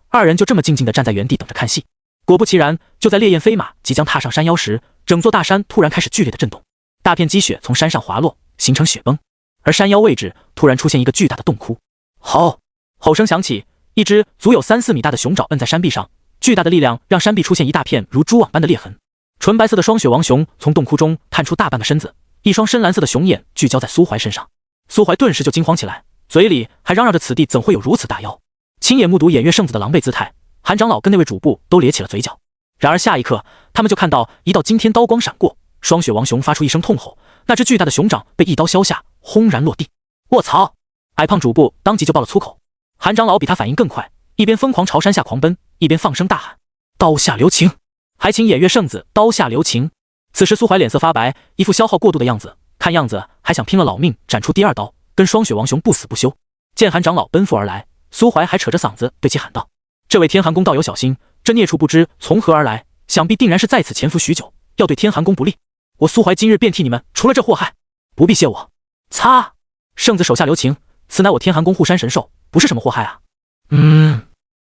二人就这么静静地站在原地等着看戏。果不其然，就在烈焰飞马即将踏上山腰时，整座大山突然开始剧烈的震动，大片积雪从山上滑落，形成雪崩，而山腰位置突然出现一个巨大的洞窟。吼！吼声响起，一只足有3-4米大的熊爪摁在山壁上，巨大的力量让山壁出现一大片如蛛网般的裂痕。纯白色的霜雪王熊从洞窟中探出大半个身子，一双深蓝色的熊眼聚焦在苏怀身上。苏怀顿时就惊慌起来，嘴里还嚷嚷着此地怎会有如此大妖。亲眼目睹偃月圣子的狼狈姿态，韩长老跟那位主簿都咧起了嘴角。然而下一刻，他们就看到一道惊天刀光闪过，霜雪王熊发出一声痛吼，那只巨大的熊掌被一刀削下，轰然落地。卧槽！矮胖主簿当即就爆了粗口。韩长老比他反应更快，一边疯狂朝山下狂奔，一边放声大喊：刀下留情！还请偃月圣子刀下留情！此时苏怀脸色发白，一副消耗过度的样子，看样子还想拼了老命斩出第二刀，跟霜雪王熊不死不休。见韩长老奔赴而来，苏怀还扯着嗓子对其喊道：这位天寒宫道友小心，这孽畜不知从何而来，想必定然是在此潜伏许久，要对天寒宫不利。我苏怀今日便替你们除了这祸害，不必谢我。擦！圣子手下留情，此乃我天寒宫护山神兽，不是什么祸害啊。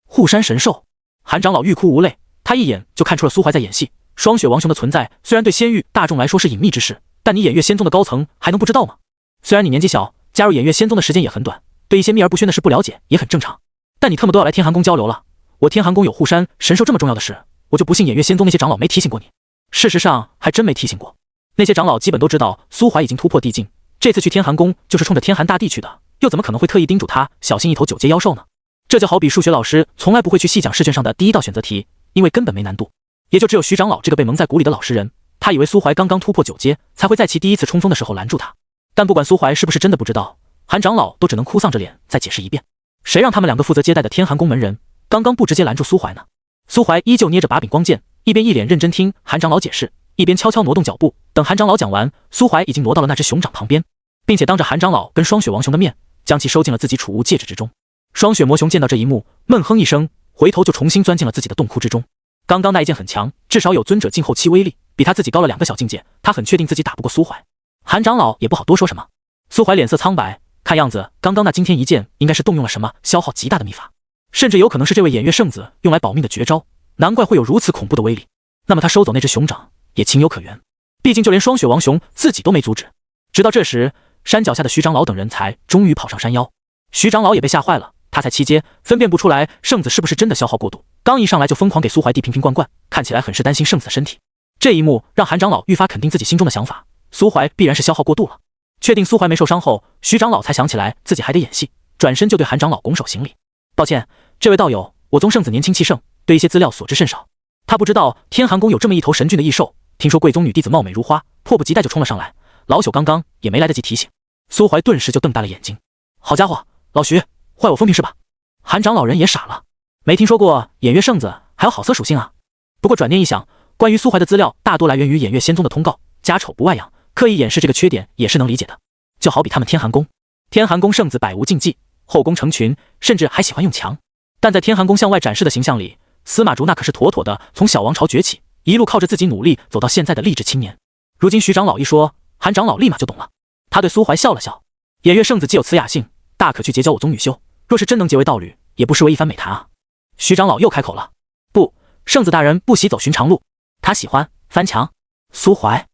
护山神兽？韩长老欲哭无泪，他一眼就看出了苏怀在演戏。霜雪王熊的存在虽然对仙域大众来说是隐秘之事，但你偃月仙宗的高层还能不知道吗？虽然你年纪小，加入偃月仙宗的时间也很短，对一些秘而不宣的事不了解也很正常，但你特么都要来天寒宫交流了，我天寒宫有护山神兽这么重要的事，我就不信偃月仙宗那些长老没提醒过你。事实上还真没提醒过，那些长老基本都知道苏怀已经突破地境，这次去天寒宫就是冲着天寒大帝去的，又怎么可能会特意叮嘱他小心一头9阶妖兽呢？这就好比数学老师从来不会去细讲试卷上的第一道选择题，因为根本没难度。也就只有徐长老这个被蒙在鼓里的老实人，他以为苏怀刚刚突破9阶，才会在其第一次冲锋的时候拦住他。但不管苏怀是不是真的不知道，韩长老都只能哭丧着脸再解释一遍。谁让他们两个负责接待的天寒宫门人刚刚不直接拦住苏怀呢？苏怀依旧捏着把柄光剑，一边一脸认真听韩长老解释，一边悄悄挪动脚步。等韩长老讲完，苏怀已经挪到了那只熊掌旁边，并且当着韩长老跟霜雪王熊的面，将其收进了自己储物戒指之中。霜雪魔熊见到这一幕，闷哼一声，回头就重新钻进了自己的洞窟之中。刚刚那一剑很强，至少有尊者境后期威力，比他自己高了2个小境界，他很确定自己打不过苏怀。韩长老也不好多说什么。苏怀脸色苍白，看样子刚刚那惊天一剑应该是动用了什么消耗极大的秘法，甚至有可能是这位偃月圣子用来保命的绝招，难怪会有如此恐怖的威力。那么他收走那只熊掌也情有可原，毕竟就连霜雪王熊自己都没阻止。直到这时，山脚下的徐长老等人才终于跑上山腰。徐长老也被吓坏了，他才7阶，分辨不出来圣子是不是真的消耗过度，刚一上来就疯狂给苏怀递瓶瓶罐罐，看起来很是担心圣子的身体。这一幕让韩长老愈发肯定自己心中的想法，苏怀必然是消耗过度了。确定苏怀没受伤后，徐长老才想起来自己还得演戏，转身就对韩长老拱手行礼。抱歉，这位道友，我宗圣子年轻气盛，对一些资料所知甚少。他不知道天寒宫有这么一头神俊的异兽，听说贵宗女弟子貌美如花，迫不及待就冲了上来，老朽刚刚也没来得及提醒。苏怀顿时就瞪大了眼睛，好家伙，老徐，坏我风评是吧？韩长老人也傻了，没听说过偃月圣子还有好色属性啊。不过转念一想，关于苏怀的资料大多来源于偃月仙宗的通告，家丑不外扬，刻意掩饰这个缺点也是能理解的。就好比他们天寒宫，天寒宫圣子百无禁忌，后宫成群，甚至还喜欢用强，但在天寒宫向外展示的形象里，司马竹那可是妥妥的从小王朝崛起，一路靠着自己努力走到现在的励志青年。如今徐长老一说，韩长老立马就懂了，他对苏怀笑了笑，偃月圣子既有此雅兴，大可去结交我宗女修，若是真能结为道侣，也不失为一番美谈啊。徐长老又开口了，不，圣子大人不喜走寻常路，他喜欢翻墙。苏怀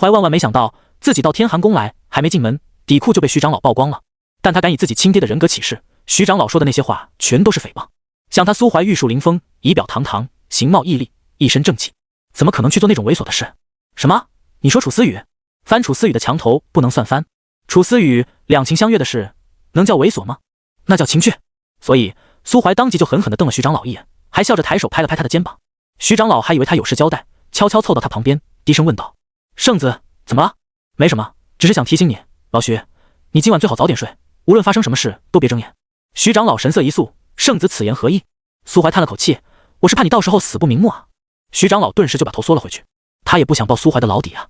万万没想到自己到天寒宫来，还没进门，底裤就被徐长老曝光了。但他敢以自己亲爹的人格起誓，徐长老说的那些话全都是诽谤。像他苏怀玉树临风，仪表堂堂，形貌屹立，一身正气，怎么可能去做那种猥琐的事？什么？你说楚思雨？翻楚思雨的墙头不能算翻，楚思雨两情相悦的事能叫猥琐吗？那叫情趣。所以苏怀当即就狠狠地瞪了徐长老一眼，还笑着抬手拍了拍他的肩膀。徐长老还以为他有事交代，悄悄凑到他旁边，低声问道：圣子怎么了？没什么，只是想提醒你，老徐，你今晚最好早点睡，无论发生什么事都别睁眼。徐长老神色一肃，圣子此言何意？苏怀叹了口气，我是怕你到时候死不瞑目啊。徐长老顿时就把头缩了回去，他也不想抱苏怀的老底啊。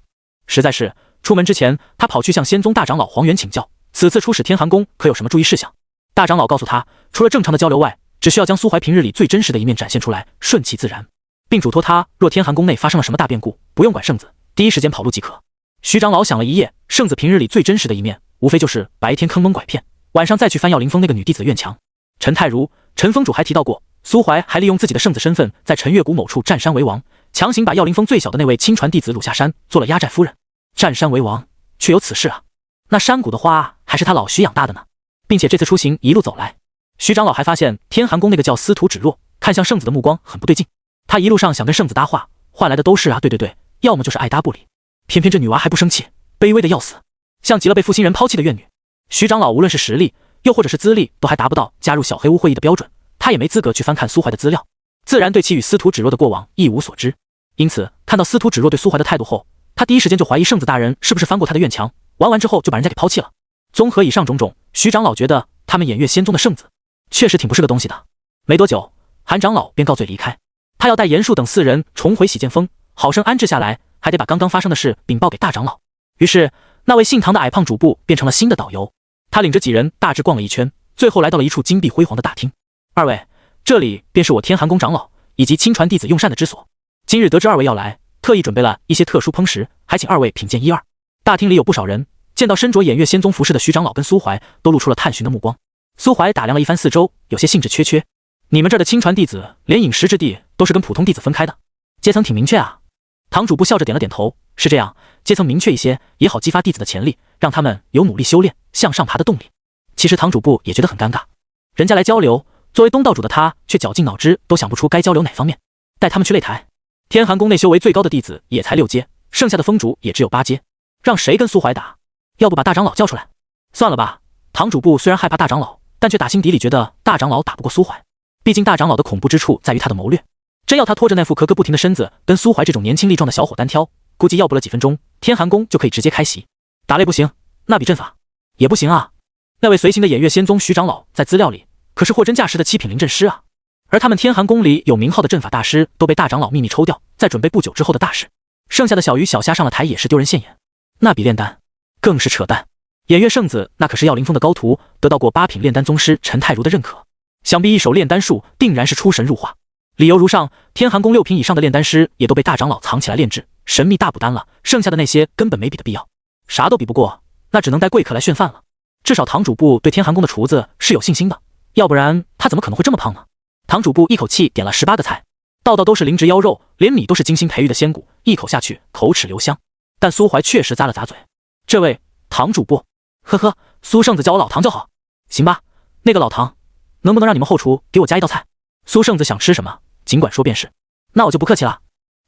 实在是出门之前，他跑去向仙宗大长老黄元请教，此次出使天寒宫可有什么注意事项。大长老告诉他，除了正常的交流外，只需要将苏怀平日里最真实的一面展现出来，顺其自然。并嘱托他，若天寒宫内发生了什么大变故，不用管圣子，第一时间跑路即可。徐长老想了一夜，圣子平日里最真实的一面，无非就是白天坑蒙拐骗，晚上再去翻耀凌峰那个女弟子的院墙。陈太如、陈峰主还提到过，苏怀还利用自己的圣子身份，在陈月谷某处占山为王，强行把耀凌峰最小的那位亲传弟子掳下山，做了压寨夫人。占山为王，却有此事啊！那山谷的花还是他老徐养大的呢。并且这次出行一路走来，徐长老还发现天寒宫那个叫司徒芷若看向圣子的目光很不对劲。他一路上想跟圣子搭话，换来的都是啊对，要么就是爱搭不理。偏偏这女娃还不生气，卑微的要死，像极了被负心人抛弃的怨女。徐长老无论是实力又或者是资历，都还达不到加入小黑屋会议的标准，他也没资格去翻看苏怀的资料，自然对其与司徒芷若的过往一无所知。因此看到司徒芷若对苏怀的态度后，他第一时间就怀疑圣子大人是不是翻过他的院墙，玩完之后就把人家给抛弃了。综合以上种种，徐长老觉得他们偃月仙宗的圣子确实挺不是个东西的。没多久，韩长老便告罪离开，他要带严树等4人重回洗剑峰，好生安置下来，还得把刚刚发生的事禀报给大长老。于是那位姓唐的矮胖主簿变成了新的导游，他领着几人大致逛了一圈，最后来到了一处金碧辉煌的大厅。二位，这里便是我天寒宫长老以及亲传弟子用膳的之所。今日得知二位要来，特意准备了一些特殊烹食，还请二位品鉴一二。大厅里有不少人，见到身着偃月仙宗服饰的徐长老跟苏怀，都露出了探寻的目光。苏怀打量了一番四周，有些兴致缺缺。你们这儿的亲传弟子连饮食之地都是跟普通弟子分开的，阶层挺明确啊。堂主部笑着点了点头，是这样，阶层明确一些也好激发弟子的潜力，让他们有努力修炼向上爬的动力。其实堂主部也觉得很尴尬，人家来交流，作为东道主的他却绞尽脑汁都想不出该交流哪方面，带他们去擂台。天寒宫内修为最高的弟子也才6阶，剩下的峰主也只有8阶，让谁跟苏怀打？要不把大长老叫出来？算了吧，堂主部虽然害怕大长老，但却打心底里觉得大长老打不过苏怀，毕竟大长老的恐怖之处在于他的谋略。真要他拖着那副咳咳不停的身子跟苏怀这种年轻力壮的小伙单挑，估计要不了几分钟，天寒宫就可以直接开席。打擂不行，那比阵法也不行啊。那位随行的偃月仙宗徐长老在资料里可是货真价实的7品灵阵师啊，而他们天寒宫里有名号的阵法大师都被大长老秘密抽调，在准备不久之后的大事。剩下的小鱼小虾上了台也是丢人现眼，那比炼丹更是扯淡。偃月圣子那可是耀凌峰的高徒，得到过8品炼丹宗师陈太如的认可，想必一手炼丹术定然是出神入化。理由如上，天寒宫6品以上的炼丹师也都被大长老藏起来炼制，神秘大补丹了，剩下的那些根本没比的必要，啥都比不过，那只能带贵客来炫饭了。至少堂主部对天寒宫的厨子是有信心的，要不然他怎么可能会这么胖呢？堂主部一口气点了18个菜，道道都是灵芝腰肉，连米都是精心培育的仙骨，一口下去口齿留香。但苏怀确实咂了咂嘴，这位堂主部，呵呵，苏圣子叫我老唐就好。行吧，那个老唐，能不能让你们后厨给我加一道菜？苏圣子想吃什么尽管说便是。那我就不客气了。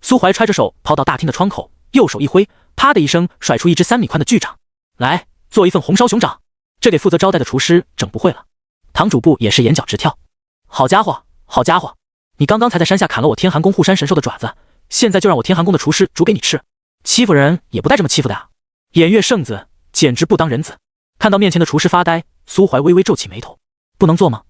苏怀揣着手跑到大厅的窗口，右手一挥，啪的一声甩出一只3米宽的巨掌，来做一份红烧熊掌。这给负责招待的厨师整不会了。堂主部也是眼角直跳，好家伙好家伙，你刚刚才在山下砍了我天寒宫护山神兽的爪子，现在就让我天寒宫的厨师煮给你吃，欺负人也不带这么欺负的呀。偃月圣子简直不当人子。看到面前的厨师发呆，苏怀微微皱起眉头，不能做吗？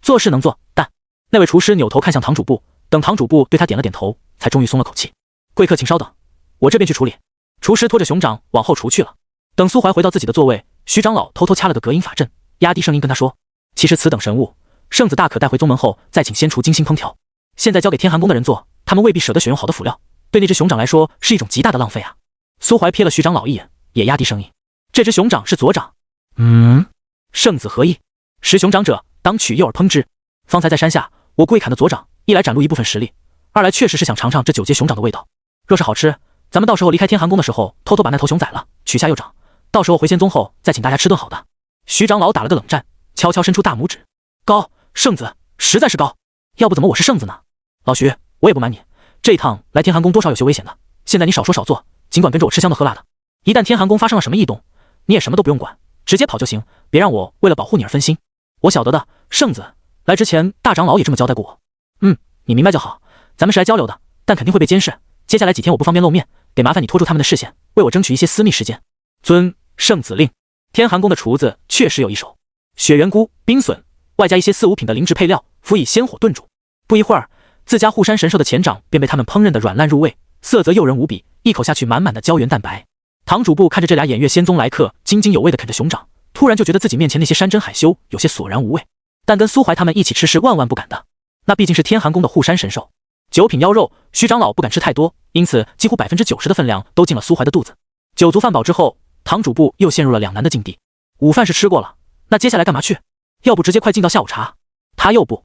做是能做，但……那位厨师扭头看向堂主部，等堂主部对他点了点头，才终于松了口气。贵客请稍等，我这边去处理。厨师拖着熊掌往后厨去了。等苏怀回到自己的座位，徐长老偷偷掐了个隔音法阵，压低声音跟他说，其实此等神物，圣子大可带回宗门后再请仙厨精心烹调，现在交给天寒宫的人做，他们未必舍得选用好的辅料，对那只熊掌来说是一种极大的浪费啊。苏怀瞥了徐长老一眼，也压低声音，这只熊掌是左掌。圣子何意？食熊掌者当取诱饵烹之，方才在山下我故意砍的左掌，一来展露一部分实力，二来确实是想尝尝这9阶熊掌的味道。若是好吃，咱们到时候离开天寒宫的时候偷偷把那头熊宰了，取下右掌，到时候回仙宗后再请大家吃顿好的。徐长老打了个冷战，悄悄伸出大拇指，高，圣子实在是高，要不怎么我是圣子呢？老徐，我也不瞒你，这一趟来天寒宫多少有些危险的，现在你少说少做，尽管跟着我吃香的喝辣的，一旦天寒宫发生了什么异动，你也什么都不用管，直接跑就行，别让我为了保护你而分心。我晓得的，圣子，来之前大长老也这么交代过我。你明白就好，咱们是来交流的，但肯定会被监视，接下来几天我不方便露面，得麻烦你拖住他们的视线，为我争取一些私密时间。遵圣子令。天寒宫的厨子确实有一手，雪原菇、冰笋，外加一些4、5品的灵芝配料，辅以鲜火炖煮。不一会儿，自家护山神兽的前掌便被他们烹饪得软烂入味，色泽诱人无比，一口下去满满的胶原蛋白。堂主部看着这俩偃月仙宗来客津津有味地啃着熊掌，突然就觉得自己面前那些山珍海修有些索然无味，但跟苏怀他们一起吃是万万不敢的，那毕竟是天寒宫的护山神兽。九品妖肉，徐长老不敢吃太多，因此几乎90%的分量都进了苏怀的肚子。酒足饭饱之后，堂主部又陷入了两难的境地。午饭是吃过了，那接下来干嘛去？要不直接快进到下午茶？他又不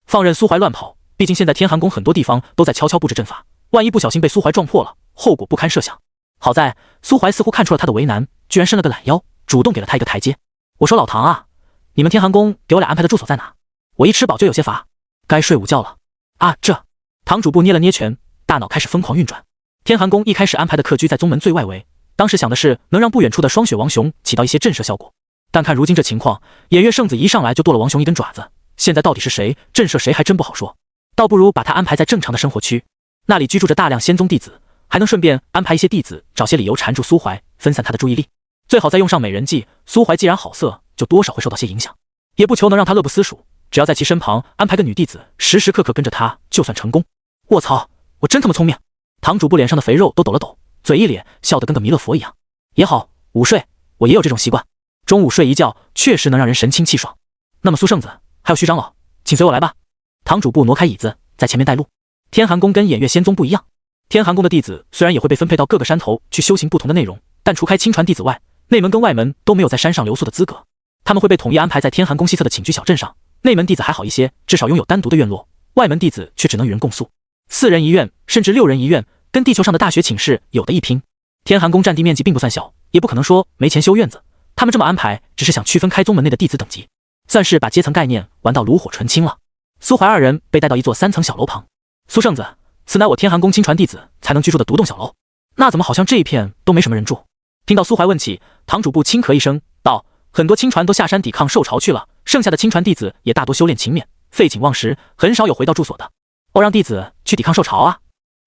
放任苏怀乱跑，毕竟现在天寒宫很多地方都在悄悄布置阵法，万一不小心被苏怀撞破了，后果不堪设想。好在苏怀似乎看出了他的为难，居然伸了个懒腰，主动给了他一个台阶。我说老唐啊，你们天寒宫给我俩安排的住所在哪？我一吃饱就有些乏，该睡午觉了。啊，这堂主部捏了捏拳，大脑开始疯狂运转。天寒宫一开始安排的客居在宗门最外围，当时想的是能让不远处的霜雪王雄起到一些震慑效果，但看如今这情况，偃月圣子一上来就剁了王雄一根爪子，现在到底是谁震慑谁还真不好说，倒不如把他安排在正常的生活区，那里居住着大量仙宗弟子，还能顺便安排一些弟子找些理由缠住苏怀，分散他的注意力。最好再用上美人计，苏怀既然好色，就多少会受到些影响，也不求能让他乐不思蜀，只要在其身旁安排个女弟子，时时刻刻跟着他，就算成功。卧槽，我真他妈聪明！堂主部脸上的肥肉都抖了抖，嘴一咧，笑得跟个弥勒佛一样。也好，午睡我也有这种习惯，中午睡一觉确实能让人神清气爽。那么苏圣子还有徐长老，请随我来吧。堂主部挪开椅子，在前面带路。天寒宫跟偃月仙宗不一样，天寒宫的弟子虽然也会被分配到各个山头去修行不同的内容，但除开亲传弟子外，内门跟外门都没有在山上留宿的资格，他们会被统一安排在天寒宫西侧的寝居小镇上。内门弟子还好一些，至少拥有单独的院落，外门弟子却只能与人共宿，4人一院甚至6人一院，跟地球上的大学寝室有的一拼。天寒宫占地面积并不算小，也不可能说没钱修院子，他们这么安排只是想区分开宗门内的弟子等级，算是把阶层概念玩到炉火纯青了。苏怀二人被带到一座3层小楼旁。苏圣子，此乃我天寒宫亲传弟子才能居住的独栋小楼，那怎么好像这一片都没什么人住？听到苏怀问起，堂主部轻咳一声道，很多亲传都下山抵抗受潮去了，剩下的亲传弟子也大多修炼勤勉，废寝忘食，很少有回到住所的。哦，让弟子去抵抗受潮啊？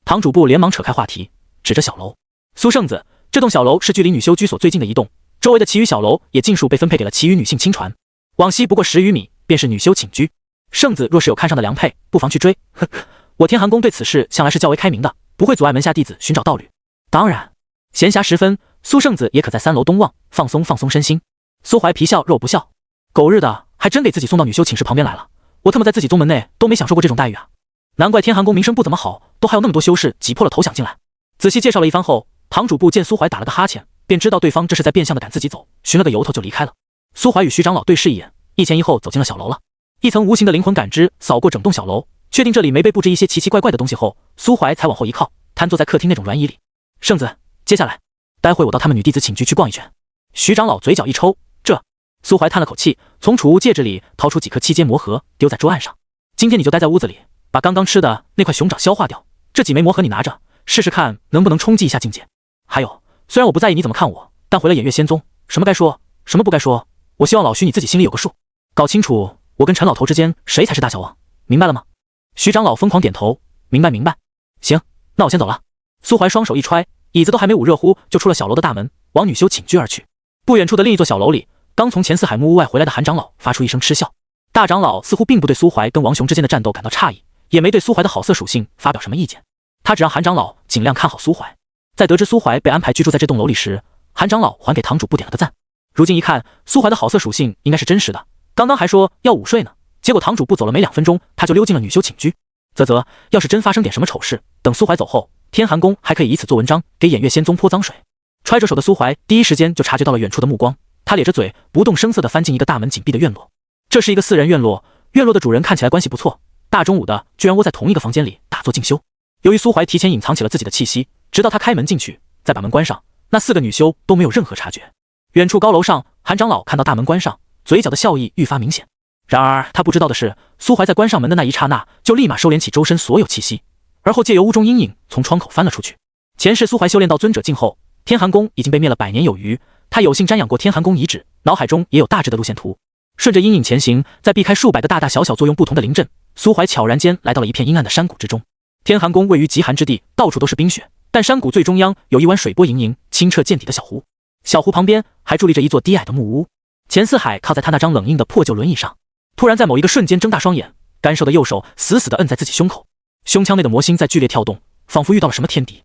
堂主部连忙扯开话题，指着小楼。苏圣子，这栋小楼是距离女修居所最近的一栋，周围的其余小楼也尽数被分配给了其余女性亲传，往西不过10余米便是女修寝居。圣子若是有看上的良配，不妨去追。呵呵，我天寒宫对此事向来是较为开明的，不会阻碍门下弟子寻找道侣。当然，闲暇时分，苏圣子也可在3楼东望，放松放松身心。苏怀皮笑肉不笑，狗日的，还真给自己送到女修寝室旁边来了。我他妈在自己宗门内都没享受过这种待遇啊！难怪天寒宫名声不怎么好，都还有那么多修士挤破了头想进来。仔细介绍了一番后，堂主部见苏怀打了个哈欠，便知道对方这是在变相的赶自己走，寻了个由头就离开了。苏怀与徐长老对视一眼，一前一后走进了小楼了。一层无形的灵魂感知扫过整栋小楼，确定这里没被布置一些奇奇怪怪的东西后，苏怀才往后一靠，瘫坐在客厅那种软椅里。圣子，接下来待会我到他们女弟子寝居去逛一圈。徐长老嘴角一抽，这……苏怀叹了口气，从储物戒指里掏出几颗7阶魔核，丢在桌案上。今天你就待在屋子里，把刚刚吃的那块熊掌消化掉。这几枚魔核你拿着，试试看能不能冲击一下境界。还有，虽然我不在意你怎么看我，但回了偃月仙宗，什么该说，什么不该说，我希望老徐你自己心里有个数，搞清楚我跟陈老头之间谁才是大小王，明白了吗？徐长老疯狂点头，明白明白。行，那我先走了。苏怀双手一揣，椅子都还没捂热乎，就出了小楼的大门，往女修寝居而去。不远处的另一座小楼里，刚从前四海木屋外回来的韩长老发出一声嗤笑。大长老似乎并不对苏怀跟王雄之间的战斗感到诧异，也没对苏怀的好色属性发表什么意见。他只让韩长老尽量看好苏怀。在得知苏怀被安排居住在这栋楼里时，韩长老还给堂主部点了个赞。如今一看，苏怀的好色属性应该是真实的。刚刚还说要午睡呢，结果堂主部走了没2分钟，他就溜进了女修寝居。啧，要是真发生点什么丑事，等苏怀走后，天寒宫还可以以此做文章，给偃月仙宗泼脏水。揣着手的苏怀第一时间就察觉到了远处的目光，他咧着嘴，不动声色地翻进一个大门紧闭的院落。这是一个4人院落，院落的主人看起来关系不错，大中午的居然窝在同一个房间里打坐静修。由于苏怀提前隐藏起了自己的气息，直到他开门进去，再把门关上，那4个女修都没有任何察觉。远处高楼上，韩长老看到大门关上，嘴角的笑意愈发明显。然而他不知道的是，苏怀在关上门的那一刹那，就立马收敛起周身所有气息，而后借由屋中阴影从窗口翻了出去。前世苏怀修炼到尊者境后，天寒宫已经被灭了100年有余，他有幸瞻仰过天寒宫遗址，脑海中也有大致的路线图。顺着阴影前行，再避开数百个大大小小作用不同的灵阵，苏怀悄然间来到了一片阴暗的山谷之中。天寒宫位于极寒之地，到处都是冰雪，但山谷最中央有一湾水波盈盈、清澈见底的小湖，小湖旁边还伫立着一座低矮的木屋。钱四海靠在他那张冷硬的破旧轮椅上，突然在某一个瞬间睁大双眼，干瘦的右手死死地摁在自己胸口，胸腔内的魔心在剧烈跳动，仿佛遇到了什么天敌。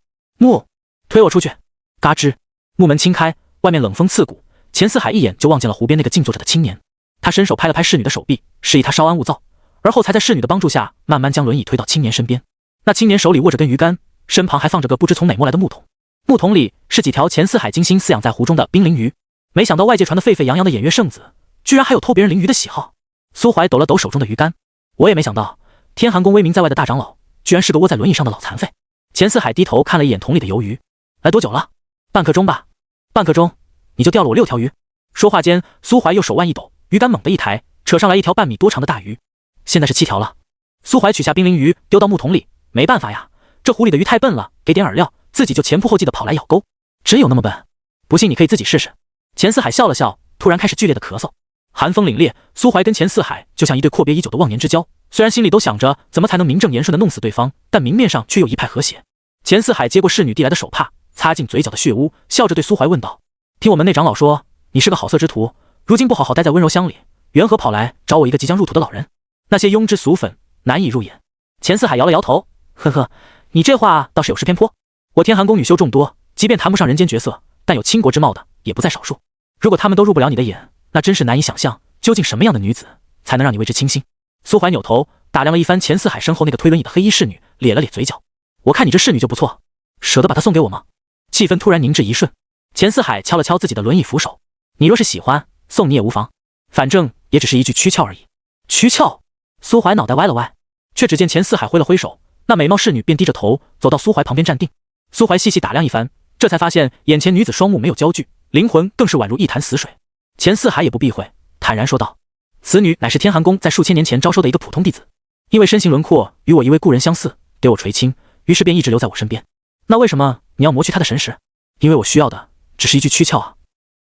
推我出去！嘎吱，木门轻开，外面冷风刺骨。钱四海一眼就望见了湖边那个静坐着的青年，他伸手拍了拍侍女的手臂，示意她稍安勿躁，而后才在侍女的帮助下慢慢将轮椅推到青年身边。那青年手里握着根鱼竿，身旁还放着个不知从哪摸来的木桶，木桶里是几条钱四海精心饲养在湖中的冰鳞鱼。没想到外界传得沸沸扬扬的偃月圣子，居然还有偷别人鳞鱼的喜好。苏怀抖了抖手中的鱼竿，我也没想到，天寒宫威名在外的大长老，居然是个窝在轮椅上的老残废。钱四海低头看了一眼桶里的鱿鱼，来多久了？半刻钟吧。半刻钟，你就钓了我6条鱼。说话间，苏怀又手腕一抖，鱼竿猛地一抬，扯上来一条半米多长的大鱼。现在是7条了。苏怀取下冰鳞鱼，丢到木桶里。没办法呀，这湖里的鱼太笨了，给点饵料，自己就前仆后继的跑来咬钩。真有那么笨？不信你可以自己试试。钱四海笑了笑，突然开始剧烈的咳嗽。寒风凛冽，苏怀跟钱四海就像一对阔别已久的忘年之交，虽然心里都想着怎么才能名正言顺的弄死对方，但明面上却又一派和谐。钱四海接过侍女递来的手帕，擦净嘴角的血污，笑着对苏怀问道：听我们内长老说，你是个好色之徒，如今不好好待在温柔乡里，缘何跑来找我一个即将入土的老人？那些庸脂俗粉难以入眼。钱四海摇了摇头，呵呵，你这话倒是有失偏颇。我天寒宫女修众多，即便谈不上人间绝色，但有倾国之貌的也不在少数。如果他们都入不了你的眼，那真是难以想象，究竟什么样的女子才能让你为之倾心。苏怀扭头打量了一番钱四海身后那个推轮椅的黑衣侍女，咧了咧嘴角。我看你这侍女就不错，舍得把她送给我吗？气氛突然凝滞一瞬，钱四海敲了敲自己的轮椅扶手，你若是喜欢，送你也无妨，反正也只是一句躯壳而已。躯壳？苏怀脑袋歪了歪，却只见钱四海挥了挥手，那美貌侍女便低着头走到苏怀旁边站定。苏怀细细打量一番，这才发现眼前女子双目没有焦距，灵魂更是宛如一潭死水。钱四海也不避讳，坦然说道：此女乃是天寒宫在数千年前招收的一个普通弟子，因为身形轮廓与我一位故人相似，给我垂青，于是便一直留在我身边。那为什么你要磨去她的神识？因为我需要的只是一具躯壳啊。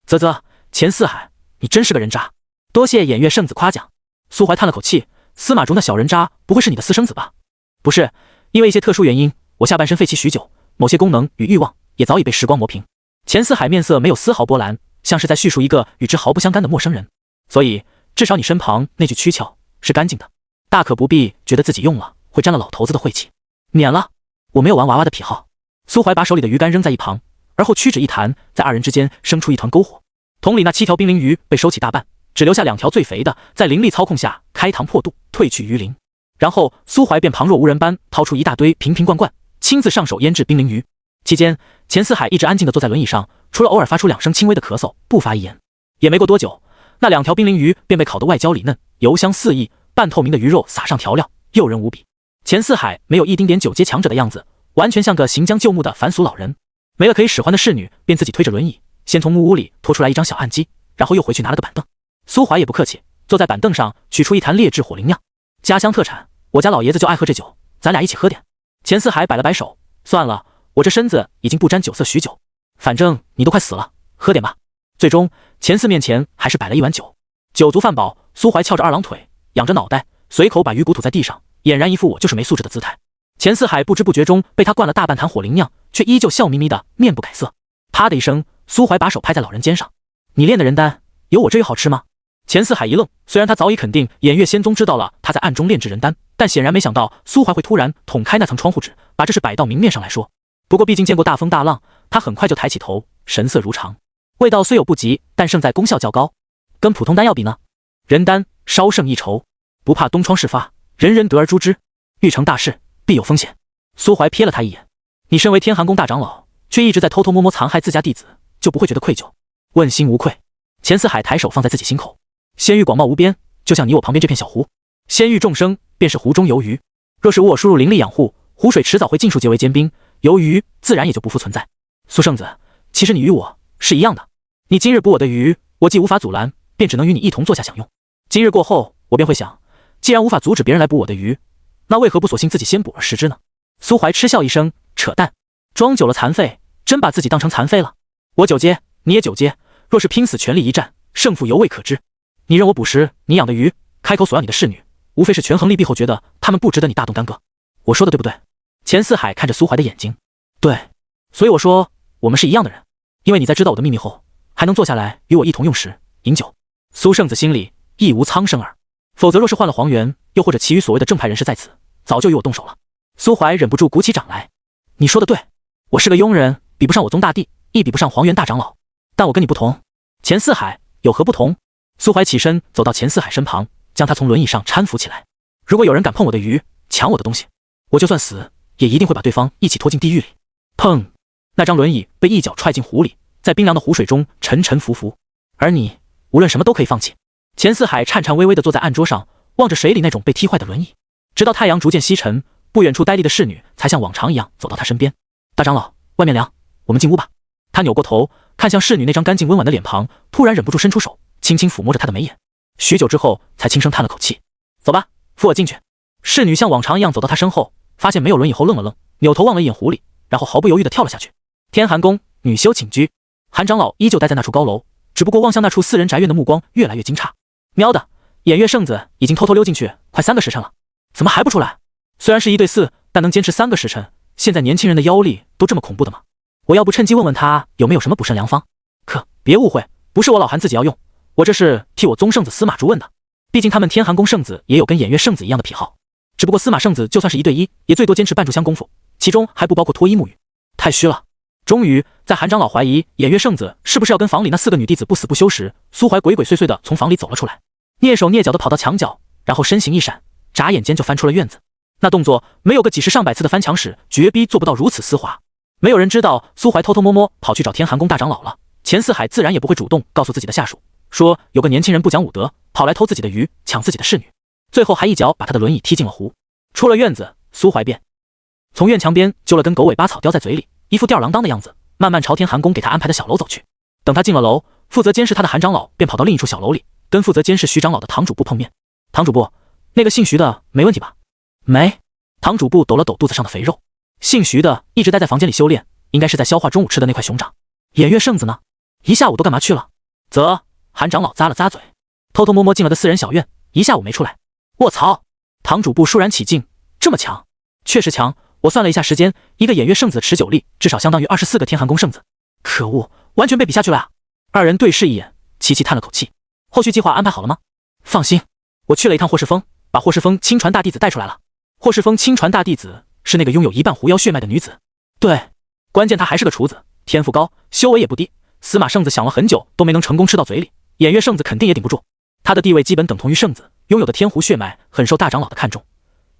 啧啧，钱四海，你真是个人渣，多谢偃月圣子夸奖。苏怀叹了口气，司马竹那小人渣不会是你的私生子吧？不是，因为一些特殊原因，我下半身废弃许久，某些功能与欲望也早已被时光磨平。钱四海面色没有丝毫波澜，像是在叙述一个与之毫不相干的陌生人。所以至少你身旁那具躯壳是干净的，大可不必觉得自己用了会沾了老头子的晦气。免了，我没有玩娃娃的癖好。苏怀把手里的鱼竿扔在一旁，而后屈指一弹，在二人之间生出一团篝火。桶里那7条冰鳞鱼被收起大半，只留下2条最肥的，在灵力操控下开膛破肚，褪去鱼鳞。然后苏怀便旁若无人般掏出一大堆瓶瓶罐罐，亲自上手腌制冰鳞鱼。期间，钱四海一直安静地坐在轮椅上，除了偶尔发出2声轻微的咳嗽，不发一言。也没过多久，那2条冰鳞鱼便被烤得外焦里嫩，油香四溢，半透明的鱼肉撒上调料，诱人无比。钱四海没有一丁点九阶强者的样子，完全像个行将就木的凡俗老人。没了可以使唤的侍女，便自己推着轮椅，先从木屋里拖出来一张小案几，然后又回去拿了个板凳。苏怀也不客气，坐在板凳上取出一坛劣质火灵酿，家乡特产，我家老爷子就爱喝这酒，咱俩一起喝点。钱四海摆了摆手，算了，我这身子已经不沾酒色许久，反正你都快死了，喝点吧。最终钱四面前还是摆了一碗酒。酒足饭饱，苏怀翘着2郎腿，仰着脑袋，随口把鱼骨吐在地上，俨然一副我就是没素质的姿态。钱四海不知不觉中被他灌了大半坛火灵酿，却依旧笑眯眯的，面不改色。啪的一声，苏怀把手拍在老人肩上，你炼的人丹有我这鱼好吃吗？钱四海一愣，虽然他早已肯定偃月仙宗知道了他在暗中炼制人丹，但显然没想到苏怀会突然捅开那层窗户纸，把这事摆到明面上来说。不过毕竟见过大风大浪，他很快就抬起头，神色如常。味道虽有不及，但胜在功效较高。跟普通丹药比呢？人丹稍胜一筹，不怕东窗事发，人人得而诛之。欲成大事，必有风险。苏怀瞥了他一眼，你身为天寒宫大长老，却一直在偷偷摸摸残害自家弟子，就不会觉得愧疚？问心无愧。钱四海抬手放在自己心口，仙域广袤无边，就像你我旁边这片小湖，仙域众生便是湖中游鱼。若是无我输入灵力养护，湖水迟早会尽数结为坚冰，游鱼自然也就不复存在。苏圣子，其实你与我是一样的，你今日捕我的鱼，我既无法阻拦，便只能与你一同坐下享用。今日过后，我便会想，既然无法阻止别人来捕我的鱼，那为何不索性自己先捕而食之呢？苏怀嗤笑一声，扯淡，装久了残废，真把自己当成残废了。我9阶，你也9阶，若是拼死全力一战，胜负犹未可知。你任我捕食你养的鱼，开口索要你的侍女，无非是权衡利弊后觉得他们不值得你大动干戈。我说的对不对？钱四海看着苏怀的眼睛，对，所以我说我们是一样的人，因为你在知道我的秘密后，还能坐下来与我一同用食饮酒。苏圣子心里亦无苍生耳，否则若是换了黄元，又或者其余所谓的正派人士在此，早就与我动手了。苏怀忍不住鼓起掌来，你说的对，我是个庸人，比不上我宗大帝，亦比不上黄元大长老，但我跟你不同。钱四海有何不同？苏怀起身走到钱四海身旁，将他从轮椅上搀扶起来。如果有人敢碰我的鱼，抢我的东西，我就算死也一定会把对方一起拖进地狱里。砰！那张轮椅被一脚踹进湖里，在冰凉的湖水中沉沉浮浮。而你，无论什么都可以放弃。钱四海颤颤巍巍地坐在案桌上，望着水里那种被踢坏的轮椅，直到太阳逐渐西沉，不远处呆立的侍女才像往常一样走到他身边。大长老，外面凉，我们进屋吧。他扭过头，看向侍女那张干净温婉的脸庞，突然忍不住伸出手，轻轻抚摸着她的眉眼。许久之后，才轻声叹了口气：“走吧，扶我进去。”侍女像往常一样走到他身后，发现没有轮椅后愣了愣，扭头望了一眼湖里，然后毫不犹豫地跳了下去。天寒宫女修寝居，韩长老依旧待在那处高楼，只不过望向那处4人宅院的目光越来越惊诧。喵的，偃月圣子已经偷偷溜进去快3个时辰了，怎么还不出来？虽然是1对4，但能坚持3个时辰，现在年轻人的妖力都这么恐怖的吗？我要不趁机问问他有没有什么补肾良方？可别误会，不是我老韩自己要用，我这是替我宗圣子司马竹问的。毕竟他们天寒宫圣子也有跟偃月圣子一样的癖好，只不过司马圣子就算是1对1，也最多坚持半炷香功夫，其中还不包括脱衣沐浴，太虚了。终于，在韩长老怀疑偃月圣子是不是要跟房里那4个女弟子不死不休时，苏怀鬼鬼祟祟的从房里走了出来，蹑手蹑脚的跑到墙角，然后身形一闪，眨眼间就翻出了院子。那动作没有个几十上百次的翻墙史，绝逼做不到如此丝滑。没有人知道苏怀偷偷摸摸跑去找天寒宫大长老了，钱四海自然也不会主动告诉自己的下属，说有个年轻人不讲武德，跑来偷自己的鱼，抢自己的侍女，最后还一脚把他的轮椅踢进了湖。出了院子，苏怀便从院墙边揪了根狗尾巴草叼在嘴里，一副吊儿郎当的样子，慢慢朝天寒宫给他安排的小楼走去。等他进了楼，负责监视他的韩长老便跑到另一处小楼里，跟负责监视徐长老的堂主部碰面。堂主部，那个姓徐的没问题吧？没。堂主部抖了抖肚子上的肥肉，姓徐的一直待在房间里修炼，应该是在消化中午吃的那块熊掌。偃月圣子呢？一下午都干嘛去了？韩长老咂了咂嘴，偷偷摸摸进了个4人小院，一下午没出来。卧槽！堂主部倏然起敬，这么强？确实强，我算了一下时间，一个偃月圣子的持久力至少相当于24个天寒宫圣子。可恶，完全被比下去了啊！二人对视一眼，齐齐叹了口气。后续计划安排好了吗？放心，我去了一趟霍世峰，把霍世峰亲传大弟子带出来了。霍世峰亲传大弟子是那个拥有1半狐妖血脉的女子。对，关键她还是个厨子，天赋高，修为也不低。司马圣子想了很久都没能成功吃到嘴里，偃月圣子肯定也顶不住。她的地位基本等同于圣子，拥有的天狐血脉很受大长老的看重。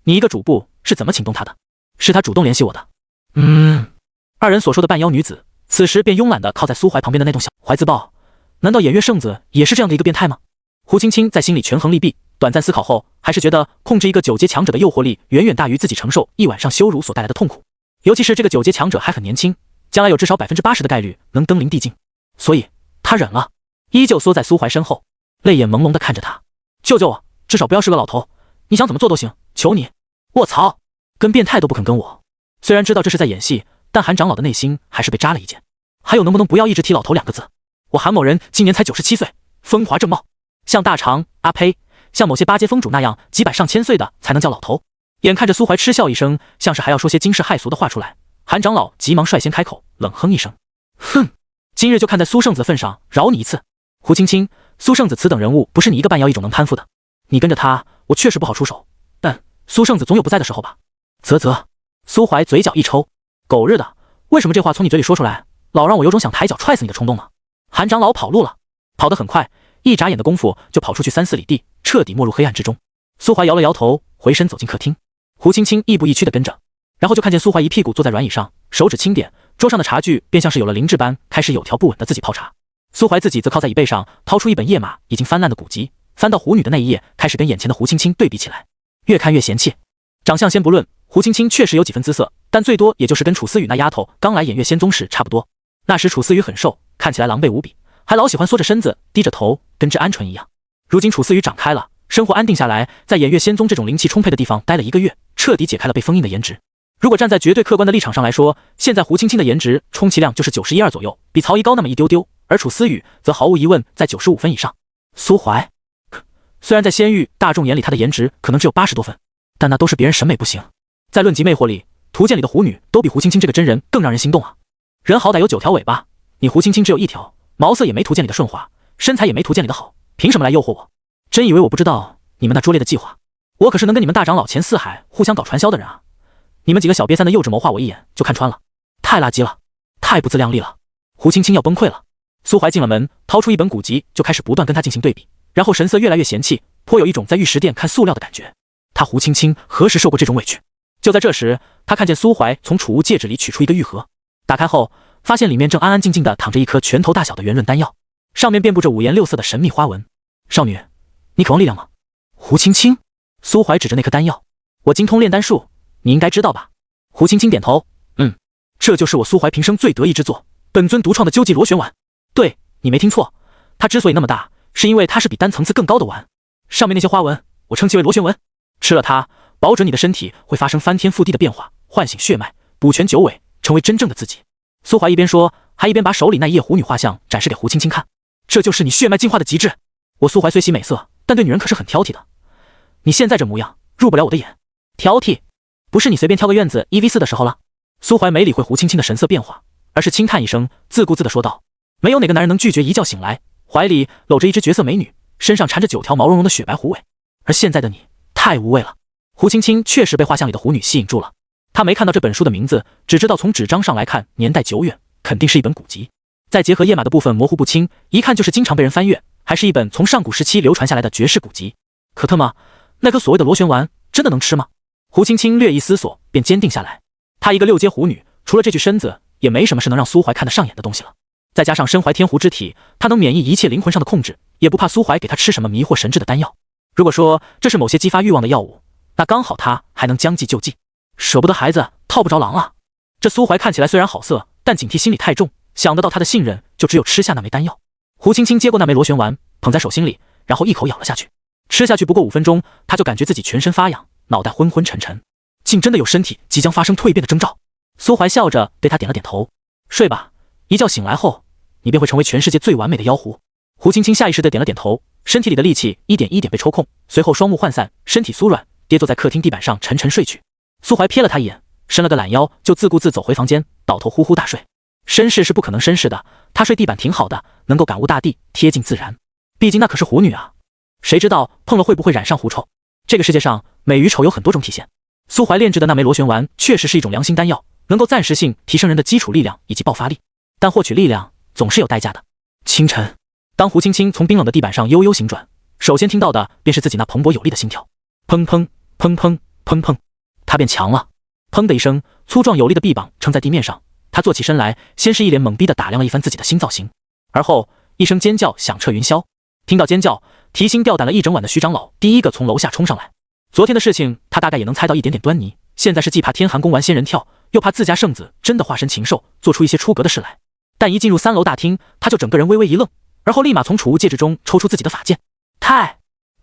你一个主簿是怎么请动她的？是她主动联系我的。二人所说的半妖女子，此时便慵懒地靠在苏怀旁边的那栋小怀自抱。难道偃月圣子也是这样的一个变态吗？胡青青在心里权衡利弊，短暂思考后，还是觉得控制一个9阶强者的诱惑力远远大于自己承受一晚上羞辱所带来的痛苦。尤其是这个9阶强者还很年轻，将来有至少80%的概率能登临地境。所以他忍了，依旧缩在苏怀身后，泪眼朦胧地看着他。救救我，至少不要是个老头，你想怎么做都行，求你。卧槽，跟变态都不肯跟我。虽然知道这是在演戏，但韩长老的内心还是被扎了一剑。还有能不能不要一直提老头2个字？我韩某人今年才97岁，风华正茂，像大长阿呸，像某些8阶峰主那样几百上千岁的才能叫老头。眼看着苏怀嗤笑一声，像是还要说些惊世骇俗的话出来，韩长老急忙率先开口，冷哼一声：哼，今日就看在苏圣子的份上，饶你一次。胡青青，苏圣子此等人物不是你一个半妖一种能攀附的，你跟着他，我确实不好出手，但苏圣子总有不在的时候吧？苏怀嘴角一抽，狗日的，为什么这话从你嘴里说出来，老让我有种想抬脚踹死你的冲动呢？韩长老跑路了，跑得很快，一眨眼的功夫就跑出去3、4里地，彻底没入黑暗之中。苏怀摇了摇头，回身走进客厅，胡青青亦步亦趋的跟着，然后就看见苏怀一屁股坐在软椅上，手指轻点，桌上的茶具便像是有了灵智般，开始有条不紊的自己泡茶。苏怀自己则靠在椅背上，掏出一本页码已经翻烂的古籍，翻到狐女的那一页，开始跟眼前的胡青青对比起来，越看越嫌弃。长相先不论，胡青青确实有几分姿色，但最多也就是跟楚思雨那丫头刚来偃月仙宗时差不多。那时楚思雨很瘦，看起来狼狈无比，还老喜欢缩着身子，低着头，跟只鹌鹑一样。如今楚思雨长开了，生活安定下来，在偃月仙宗这种灵气充沛的地方待了1个月，彻底解开了被封印的颜值。如果站在绝对客观的立场上来说，现在胡青青的颜值充其量就是91、2左右，比曹怡高那么一丢丢，而楚思雨则毫无疑问在95分以上。苏怀，虽然在仙域大众眼里她的颜值可能只有80多分，但那都是别人审美不行。在论及魅惑力，图鉴里的狐女都比胡青青这个真人更让人心动啊！人好歹有9条尾巴，你胡青青只有1条，毛色也没图鉴里的顺滑，身材也没图鉴里的好，凭什么来诱惑我？真以为我不知道你们那拙劣的计划？我可是能跟你们大长老钱四海互相搞传销的人啊！你们几个小瘪三的幼稚谋划，我一眼就看穿了，太垃圾了，太不自量力了！胡青青要崩溃了。苏怀进了门，掏出一本古籍，就开始不断跟他进行对比，然后神色越来越嫌弃，颇有一种在玉石店看塑料的感觉。他胡青青何时受过这种委屈？就在这时，他看见苏怀从储物戒指里取出一个玉盒，打开后发现里面正安安静静的躺着一颗拳头大小的圆润丹药，上面遍布着五颜六色的神秘花纹。少女，你渴望力量吗？胡青青，苏怀指着那颗丹药，我精通炼丹术，你应该知道吧？胡青青点头，这就是我苏怀平生最得意之作，本尊独创的究极螺旋丸。对，你没听错，它之所以那么大，是因为它是比丹层次更高的丸，上面那些花纹，我称其为螺旋纹。吃了它，保准你的身体会发生翻天覆地的变化，唤醒血脉，补全九尾，成为真正的自己。苏怀一边说，还一边把手里那夜狐女画像展示给胡青青看。这就是你血脉进化的极致。我苏怀虽喜美色，但对女人可是很挑剔的。你现在这模样，入不了我的眼。挑剔？不是你随便挑个院子1v4的时候了。苏怀没理会胡青青的神色变化，而是轻叹一声，自顾自地说道：没有哪个男人能拒绝一觉醒来，怀里搂着一只绝色美女，身上缠着9条毛茸茸的雪白狐尾。而现在的你，太无味了。胡青青确实被画像里的狐女吸引住了。她没看到这本书的名字，只知道从纸张上来看年代久远，肯定是一本古籍。再结合页码的部分模糊不清，一看就是经常被人翻阅，还是一本从上古时期流传下来的绝世古籍。可特么，那颗所谓的螺旋丸真的能吃吗？胡青青略一思索，便坚定下来。她一个6阶狐女，除了这具身子，也没什么是能让苏怀看得上眼的东西了。再加上身怀天狐之体，她能免疫一切灵魂上的控制，也不怕苏怀给她吃什么迷惑神智的丹药。如果说这是某些激发欲望的药物，那刚好她还能将计就计。舍不得孩子套不着狼啊！这苏怀看起来虽然好色，但警惕心理太重，想得到他的信任，就只有吃下那枚丹药。胡青青接过那枚螺旋丸，捧在手心里，然后一口咬了下去。吃下去不过5分钟，他就感觉自己全身发痒，脑袋昏昏沉沉，竟真的有身体即将发生蜕变的征兆。苏怀笑着对他点了点头，睡吧，一觉醒来后，你便会成为全世界最完美的妖狐。胡青青下意识地点了点头，身体里的力气一点一点被抽空，随后双目涣散，身体酥软，跌坐在客厅地板上沉沉睡去。苏怀瞥了他一眼，伸了个懒腰，就自顾自走回房间，倒头呼呼大睡。绅士是不可能绅士的，他睡地板挺好的，能够感悟大地，贴近自然。毕竟那可是狐女啊，谁知道碰了会不会染上狐臭？这个世界上美与丑有很多种体现。苏怀炼制的那枚螺旋丸确实是一种良心丹药，能够暂时性提升人的基础力量以及爆发力，但获取力量总是有代价的。清晨，当胡青青从冰冷的地板上悠悠醒转，首先听到的便是自己那蓬勃有力的心跳，砰砰砰砰砰砰，他变强了。砰的一声，粗壮有力的臂膀撑在地面上，他坐起身来，先是一脸懵逼地打量了一番自己的新造型，而后一声尖叫响彻云霄。听到尖叫，提心吊胆了一整晚的徐长老第一个从楼下冲上来。昨天的事情他大概也能猜到一点点端倪，现在是既怕天寒宫玩仙人跳，又怕自家圣子真的化身禽兽，做出一些出格的事来。但一进入3楼大厅，他就整个人微微一愣，而后立马从储物戒指中抽出自己的法剑。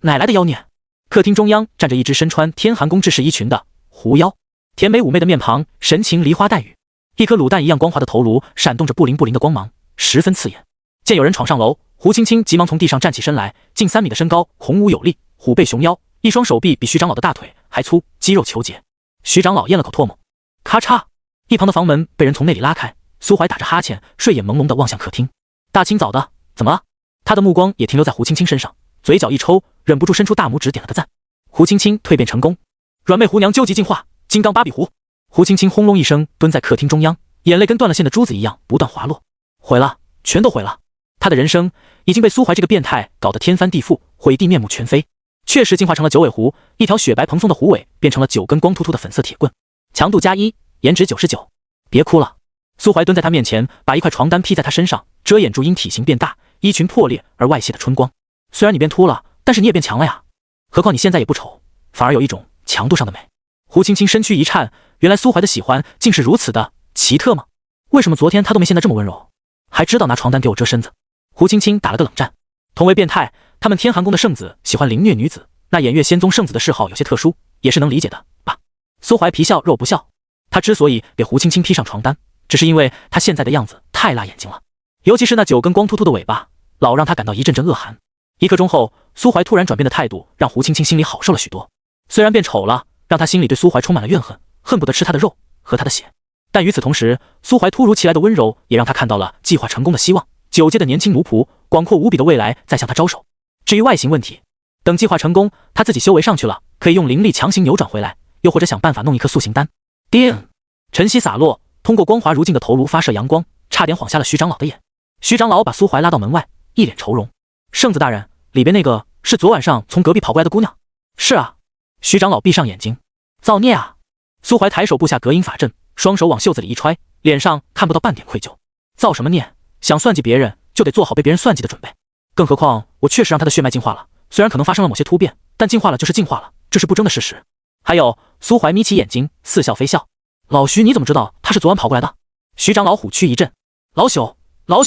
哪来的妖孽？客厅中央站着一只身穿天寒宫制式衣裙的狐妖，甜美妩媚的面庞，神情梨花带雨，一颗卤蛋一样光滑的头颅闪动着不灵不灵的光芒，十分刺眼。见有人闯上楼，胡青青急忙从地上站起身来，近3米的身高，孔武有力，虎背熊腰，一双手臂比徐长老的大腿还粗，肌肉虬结。徐长老咽了口唾沫，咔嚓，一旁的房门被人从那里拉开，苏怀打着哈欠，睡眼朦胧地望向客厅。大清早的，怎么了？他的目光也停留在胡青青身上，嘴角一抽，忍不住伸出大拇指点了个赞。胡青青蜕变成功，软妹狐娘究极进化，金刚芭比狐。胡青青轰隆一声蹲在客厅中央，眼泪跟断了线的珠子一样不断滑落。毁了，全都毁了。他的人生已经被苏怀这个变态搞得天翻地覆，毁地面目全非。确实进化成了9尾狐，一条雪白蓬松的狐尾变成了9根光秃秃的粉色铁棍，强度+1，颜值99。别哭了。苏怀蹲在他面前，把一块床单披在他身上，遮掩住因体型变大，衣裙破裂而外泄的春光。虽然你变秃了，但是你也变强了呀。何况你现在也不丑，反而有一种强度上的美。胡青青身躯一颤，原来苏怀的喜欢竟是如此的奇特吗？为什么昨天他都没现在这么温柔，还知道拿床单给我遮身子？胡青青打了个冷战。同为变态，他们天寒宫的圣子喜欢凌虐女子，那偃月仙宗圣子的嗜好有些特殊，也是能理解的吧。苏怀皮笑肉不笑，他之所以给胡青青披上床单，只是因为他现在的样子太辣眼睛了，尤其是那9根光秃秃的尾巴，老让他感到一阵阵恶寒。1刻钟后，苏怀突然转变的态度让胡青青心里好受了许多。虽然变丑了，让他心里对苏怀充满了怨恨，恨不得吃他的肉，喝他的血。但与此同时，苏怀突如其来的温柔也让他看到了计划成功的希望。9阶的年轻奴仆，广阔无比的未来在向他招手。至于外形问题，等计划成功，他自己修为上去了，可以用灵力强行扭转回来，又或者想办法弄一颗塑形丹。叮，晨曦洒落，通过光滑如镜的头颅发射阳光，差点晃瞎了徐长老的眼。徐长老把苏怀拉到门外，一脸愁容。圣子大人，里边那个是昨晚上从隔壁跑过来的姑娘？是啊。徐长老闭上眼睛。造孽啊！苏怀抬手布下隔音法阵，双手往袖子里一揣，脸上看不到半点愧疚。造什么孽？想算计别人，就得做好被别人算计的准备。更何况我确实让他的血脉进化了，虽然可能发生了某些突变，但进化了就是进化了，这是不争的事实。还有，苏怀眯起眼睛，似笑非笑。老徐，你怎么知道他是昨晚跑过来的？徐长老虎躯一震。老朽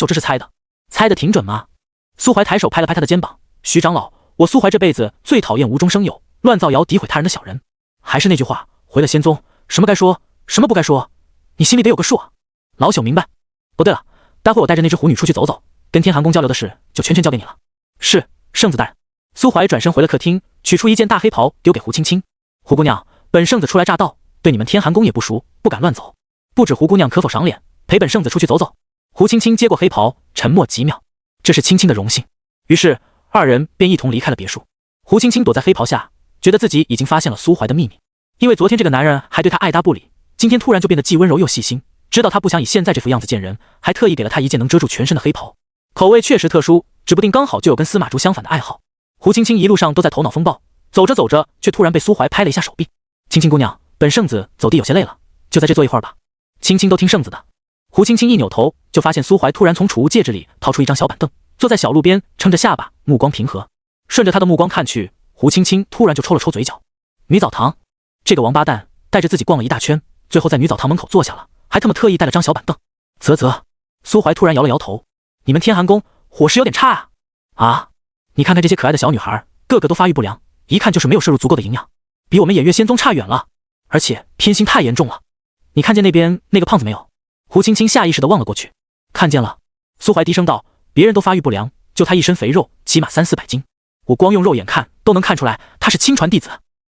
这是猜的，猜的挺准吗？苏怀抬手拍了拍他的肩膀。徐长老，我苏怀这辈子最讨厌无中生有、乱造谣诋毁他人的小人。还是那句话，回了仙宗，什么该说，什么不该说，你心里得有个数啊。老朽明白。哦，对了，待会我带着那只狐女出去走走，跟天寒宫交流的事就全权交给你了。是，圣子大人。苏怀转身回了客厅，取出一件大黑袍丢给胡青青。胡姑娘，本圣子初来乍到，对你们天寒宫也不熟，不敢乱走，不知胡姑娘可否赏脸，陪本圣子出去走走？胡青青接过黑袍，沉默几秒。这是青青的荣幸。于是二人便一同离开了别墅。胡青青躲在黑袍下，觉得自己已经发现了苏怀的秘密。因为昨天这个男人还对她爱答不理，今天突然就变得既温柔又细心，知道他不想以现在这副样子见人，还特意给了他一件能遮住全身的黑袍。口味确实特殊，指不定刚好就有跟司马珠相反的爱好。胡青青一路上都在头脑风暴，走着走着却突然被苏怀拍了一下手臂。青青姑娘，本圣子走地有些累了，就在这坐一会儿吧。青青都听圣子的。胡青青一扭头，就发现苏怀突然从储物戒指里掏出一张小板凳，坐在小路边，撑着下巴，目光平和。顺着他的目光看去，胡青青突然就抽了抽嘴角。女澡堂，这个王八蛋带着自己逛了一大圈，最后在女澡堂门口坐下了，还他妈特意带了张小板凳。苏怀突然摇了摇头，你们天寒宫伙食有点差啊。啊，你看看这些可爱的小女孩，个个都发育不良，一看就是没有摄入足够的营养，比我们偃月仙宗差远了，而且偏心太严重了。你看见那边那个胖子没有？胡青青下意识地望了过去。看见了。苏怀低声道，别人都发育不良，就他一身肥肉，起码300-400斤，我光用肉眼看都能看出来他是亲传弟子。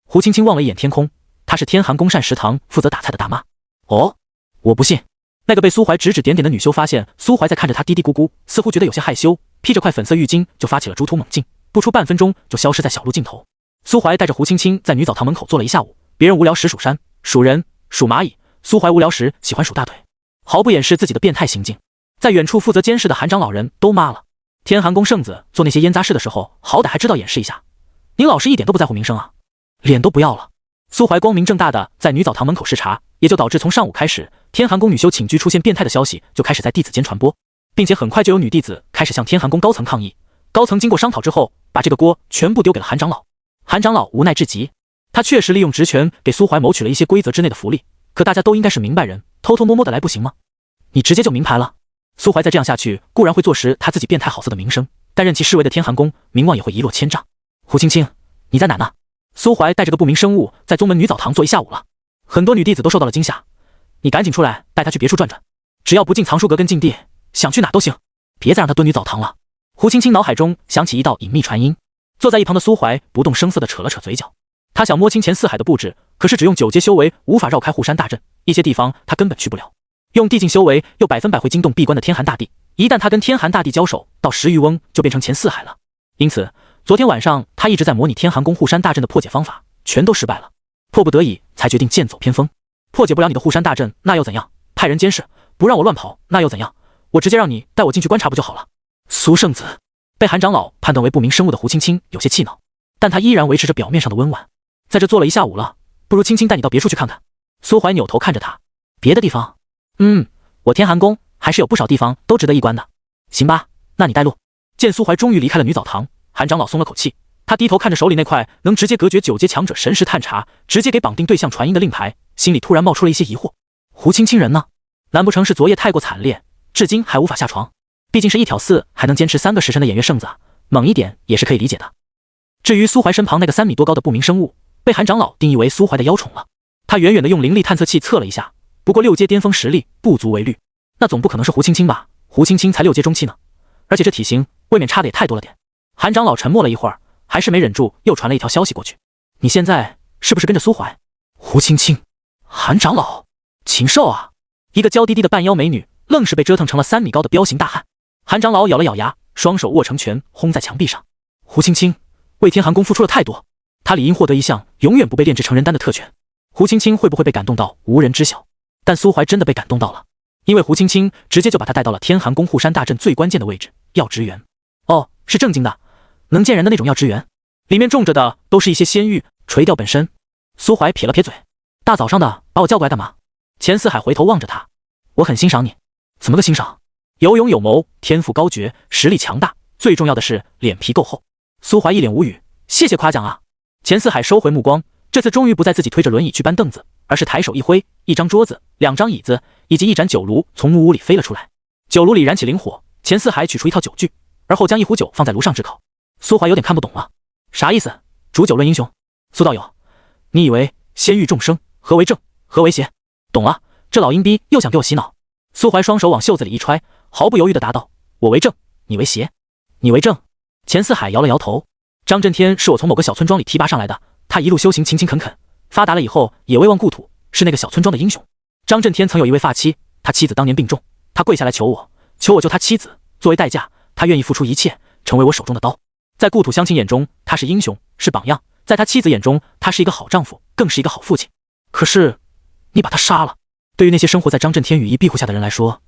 胡青青望了一眼天空，她是天寒宫膳食堂负责打菜的大妈。哦，我不信。那个被苏怀指指点点的女修发现苏怀在看着她嘀嘀咕咕，似乎觉得有些害羞，披着块粉色浴巾就发起了逐途猛进，不出半分钟就消失在小路尽头。苏怀带着胡青青在女澡堂门口坐了一下午，别人无聊时数山、数人、数蚂蚁，苏怀无聊时喜欢数大腿，毫不掩饰自己的变态行径。在远处负责监视的韩长老人都骂了，天寒宫圣子做那些烟杂事的时候，好歹还知道掩饰一下，您老是一点都不在乎名声啊，脸都不要了。苏怀光明正大的在女澡堂门口视察，也就导致从上午开始，天寒宫女修寝居出现变态的消息就开始在弟子间传播，并且很快就有女弟子开始向天寒宫高层抗议。高层经过商讨之后，把这个锅全部丢给了韩长老。韩长老无奈至极，他确实利用职权给苏怀谋取了一些规则之内的福利，可大家都应该是明白人，偷偷摸摸的来不行吗？你直接就明牌了。苏怀再这样下去，固然会坐实他自己变态好色的名声，但任其视为的天寒宫名望也会一落千丈。胡青青，你在哪呢？苏怀带着个不明生物在宗门女澡堂坐一下午了，很多女弟子都受到了惊吓。你赶紧出来，带她去别处转转，只要不进藏书阁跟禁地，想去哪都行，别再让她蹲女澡堂了。胡青青脑海中响起一道隐秘传音，坐在一旁的苏怀不动声色地扯了扯嘴角。他想摸清前四海的布置，可是只用9阶修为无法绕开护山大阵，一些地方他根本去不了。用地境修为又100%会惊动闭关的天寒大帝，一旦他跟天寒大帝交手，到10余翁就变成前四海了。因此昨天晚上他一直在模拟天寒宫护山大阵的破解方法，全都失败了，迫不得已才决定剑走偏锋。破解不了你的护山大阵那又怎样？派人监视，不让我乱跑那又怎样？我直接让你带我进去观察不就好了？苏圣子被韩长老判断为不明生物的胡青青有些气恼，但他依然维持着表面上的温婉。在这坐了一下午了，不如青青带你到别处去看看。苏怀扭头看着他，别的地方？我天寒宫还是有不少地方都值得一观的。行吧，那你带路。见苏怀终于离开了女澡堂，韩长老松了口气，他低头看着手里那块能直接隔绝9阶强者神识探查，直接给绑定对象传音的令牌，心里突然冒出了一些疑惑。胡青青人呢？难不成是昨夜太过惨烈，至今还无法下床？毕竟是1挑4还能坚持3个时辰的偃月圣子，猛一点也是可以理解的。至于苏怀身旁那个3米多高的不明生物，被韩长老定义为苏怀的妖宠了。他远远的用灵力探测器测了一下，不过6阶巅峰实力不足为虑，那总不可能是胡青青吧？胡青青才6阶中期呢，而且这体型未免差的也太多了点。韩长老沉默了一会儿，还是没忍住又传了一条消息过去，你现在是不是跟着苏怀？胡青青，韩长老，禽兽啊！一个娇滴滴的半妖美女，愣是被折腾成了3米高的彪形大汉。韩长老咬了咬牙，双手握成拳轰在墙壁上。胡青青为天寒宫付出了太多，他理应获得一项永远不被炼制成人丹的特权。胡青青会不会被感动到无人知晓，但苏怀真的被感动到了，因为胡青青直接就把他带到了天寒宫护山大阵最关键的位置——药之源。哦，是正经的，能见人的那种药之源，里面种着的都是一些仙玉，垂钓本身。苏怀撇了撇嘴，大早上的把把我叫过来干嘛？钱四海回头望着他，我很欣赏你。怎么个欣赏？有勇有谋，天赋高绝，实力强大，最重要的是脸皮够厚。苏怀一脸无语，谢谢夸奖啊。钱四海收回目光，这次终于不再自己推着轮椅去搬凳子，而是抬手一挥，一张桌子、2张椅子以及一盏酒炉从木屋里飞了出来。酒炉里燃起灵火，钱四海取出一套酒具，而后将一壶酒放在炉上炙烤。苏怀有点看不懂了，啥意思？煮酒论英雄？苏道友，你以为先欲众生，何为正，何为邪？懂了，这老阴逼又想给我洗脑。苏怀双手往袖子里一揣，毫不犹豫地答道：我为正，你为邪。你为正？钱四海摇了摇头。张震天是我从某个小村庄里提拔上来的，他一路修行勤勤恳恳，发达了以后也未忘故土，是那个小村庄的英雄。张震天曾有一位发妻，他妻子当年病重，他跪下来求我救他妻子，作为代价，他愿意付出一切，成为我手中的刀。在故土乡亲眼中，他是英雄，是榜样；在他妻子眼中，他是一个好丈夫，更是一个好父亲。可是，你把他杀了，对于那些生活在张震天羽翼庇护下的人来说，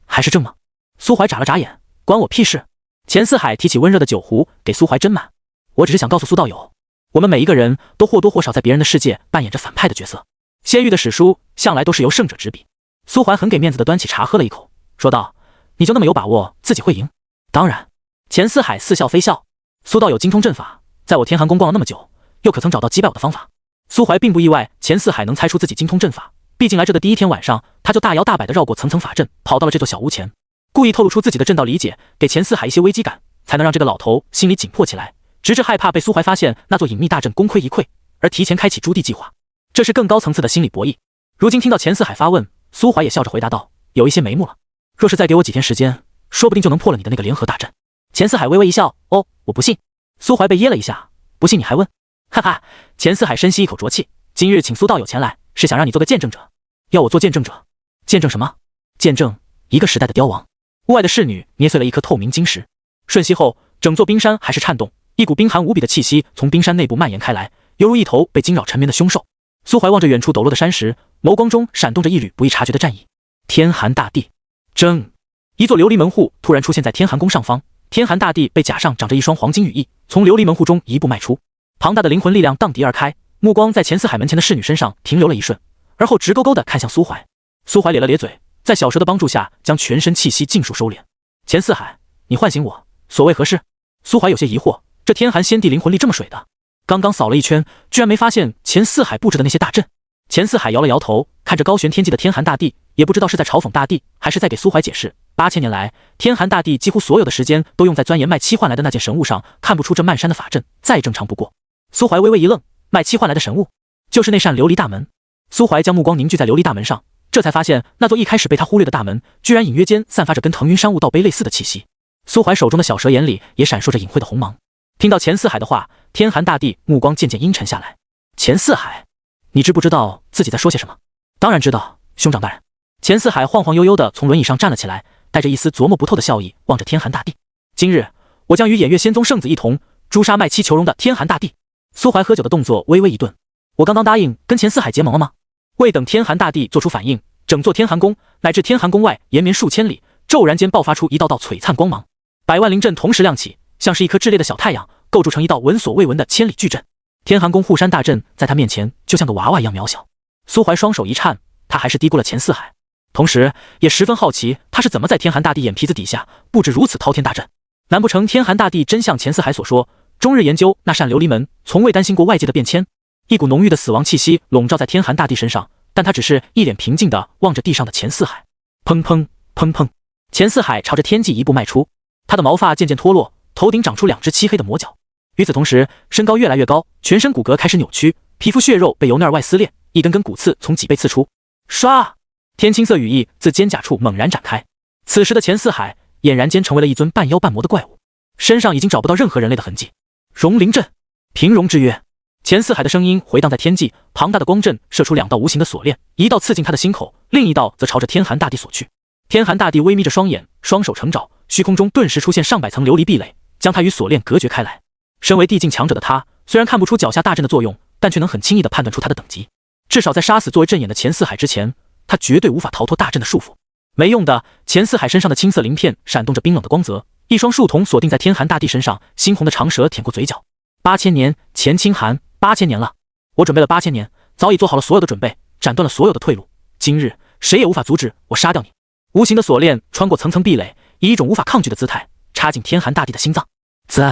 还是正吗？苏怀眨了眨眼，关我屁事。钱四海提起温热的酒壶，给苏怀斟满。我只是想告诉苏道友，我们每一个人都或多或少在别人的世界扮演着反派的角色。仙域的史书向来都是由胜者执笔。苏怀很给面子的端起茶喝了一口，说道：你就那么有把握自己会赢？当然。钱四海似笑非笑，苏道友精通阵法，在我天寒宫逛了那么久，又可曾找到击败我的方法？苏怀并不意外钱四海能猜出自己精通阵法，毕竟来这的第一天晚上，他就大摇大摆地绕过层层法阵，跑到了这座小屋前，故意透露出自己的阵道理解，给钱四海一些危机感，才能让这个老头心里紧迫起来，直至害怕被苏怀发现那座隐秘大阵功亏一篑，而提前开启朱棣计划。这是更高层次的心理博弈。如今听到钱四海发问，苏怀也笑着回答道：有一些眉目了，若是再给我几天时间，说不定就能破了你的那个联合大阵。钱四海微微一笑，哦，我不信。苏怀被噎了一下，不信你还问？哈哈，钱四海深吸一口浊气，今日请苏道友前来，是想让你做个见证者。要我做见证者？见证什么？见证一个时代的凋亡。屋外的侍女捏碎了一颗透明晶石，瞬息后，整座冰山还是颤动，一股冰寒无比的气息从冰山内部蔓延开来，犹如一头被惊扰沉眠的凶兽。苏怀望着远处陡落的山石，眸光中闪动着一缕不易察觉的战意。天寒大地，争！一座琉璃门户突然出现在天寒宫上方。天寒大帝被甲上长着一双黄金羽翼，从琉璃门户中一步迈出，庞大的灵魂力量荡涤而开，目光在钱四海门前的侍女身上停留了一瞬，而后直勾勾地看向苏怀。苏怀咧了咧嘴，在小蛇的帮助下将全身气息尽数收敛。钱四海，你唤醒我，所谓何事？苏怀有些疑惑，这天寒先帝灵魂力这么水的，刚刚扫了一圈，居然没发现钱四海布置的那些大阵。钱四海摇了摇头，看着高悬天际的天寒大帝，也不知道是在嘲讽大帝，还是在给苏怀解释。8000年来，天寒大帝几乎所有的时间都用在钻研卖期换来的那件神物上，看不出这漫山的法阵再正常不过。苏怀微微一愣，卖期换来的神物，就是那扇琉璃大门。苏怀将目光凝聚在琉璃大门上，这才发现那座一开始被他忽略的大门，居然隐约间散发着跟腾云山雾道碑类似的气息。苏怀手中的小蛇眼里也闪烁着隐晦的红芒。听到钱四海的话，天寒大帝目光渐渐阴沉下来。钱四海，你知不知道自己在说些什么？当然知道，兄长大人。钱四海晃晃悠悠地从轮椅上站了起来，带着一丝琢磨不透的笑意望着天寒大帝。今日我将与偃月仙宗圣子一同诛杀卖妻求荣的天寒大帝。苏怀喝酒的动作微微一顿，我刚刚答应跟钱四海结盟了吗？未等天寒大帝做出反应，整座天寒宫乃至天寒宫外延绵数千里，骤然间爆发出一道道璀璨光芒，百万灵阵同时亮起，像是一颗炽烈的小太阳，构筑成一道闻所未闻的千里巨阵。天寒宫护山大阵在他面前就像个娃娃一样渺小。苏怀双手一颤，他还是低估了钱四海，同时也十分好奇他是怎么在天寒大帝眼皮子底下布置如此滔天大阵。难不成天寒大帝真像钱四海所说，终日研究那扇琉璃门，从未担心过外界的变迁？一股浓郁的死亡气息笼罩在天寒大帝身上，但他只是一脸平静地望着地上的钱四海。砰砰砰砰，钱四海朝着天际一步迈出，他的毛发渐渐脱落，头顶长出2只漆黑的魔角。与此同时，身高越来越高，全身骨骼开始扭曲，皮肤血肉被由内而外撕裂，一根根骨刺从脊背刺出。唰！天青色羽翼自肩胛处猛然展开。此时的钱四海俨然间成为了一尊半妖半魔的怪物，身上已经找不到任何人类的痕迹。融灵阵，平融之曰。钱四海的声音回荡在天际，庞大的光阵射出2道无形的锁链，一道刺进他的心口，另一道则朝着天寒大帝所去。天寒大帝微眯着双眼，双手成爪，虚空中顿时出现上百层琉璃壁垒，将他与锁链隔绝开来。身为地境强者的他，虽然看不出脚下大阵的作用，但却能很轻易地判断出他的等级。至少在杀死作为阵眼的钱四海之前，他绝对无法逃脱大阵的束缚。没用的，钱四海身上的青色鳞片闪动着冰冷的光泽，一双树瞳锁定在天寒大帝身上，猩红的长舌舔过嘴角。8000年，钱清寒，8000年了。我准备了8000年，早已做好了所有的准备，斩断了所有的退路。今日谁也无法阻止我杀掉你。无形的锁链穿过层层壁垒，以一种无法抗拒的姿态插进天寒大帝的心脏。自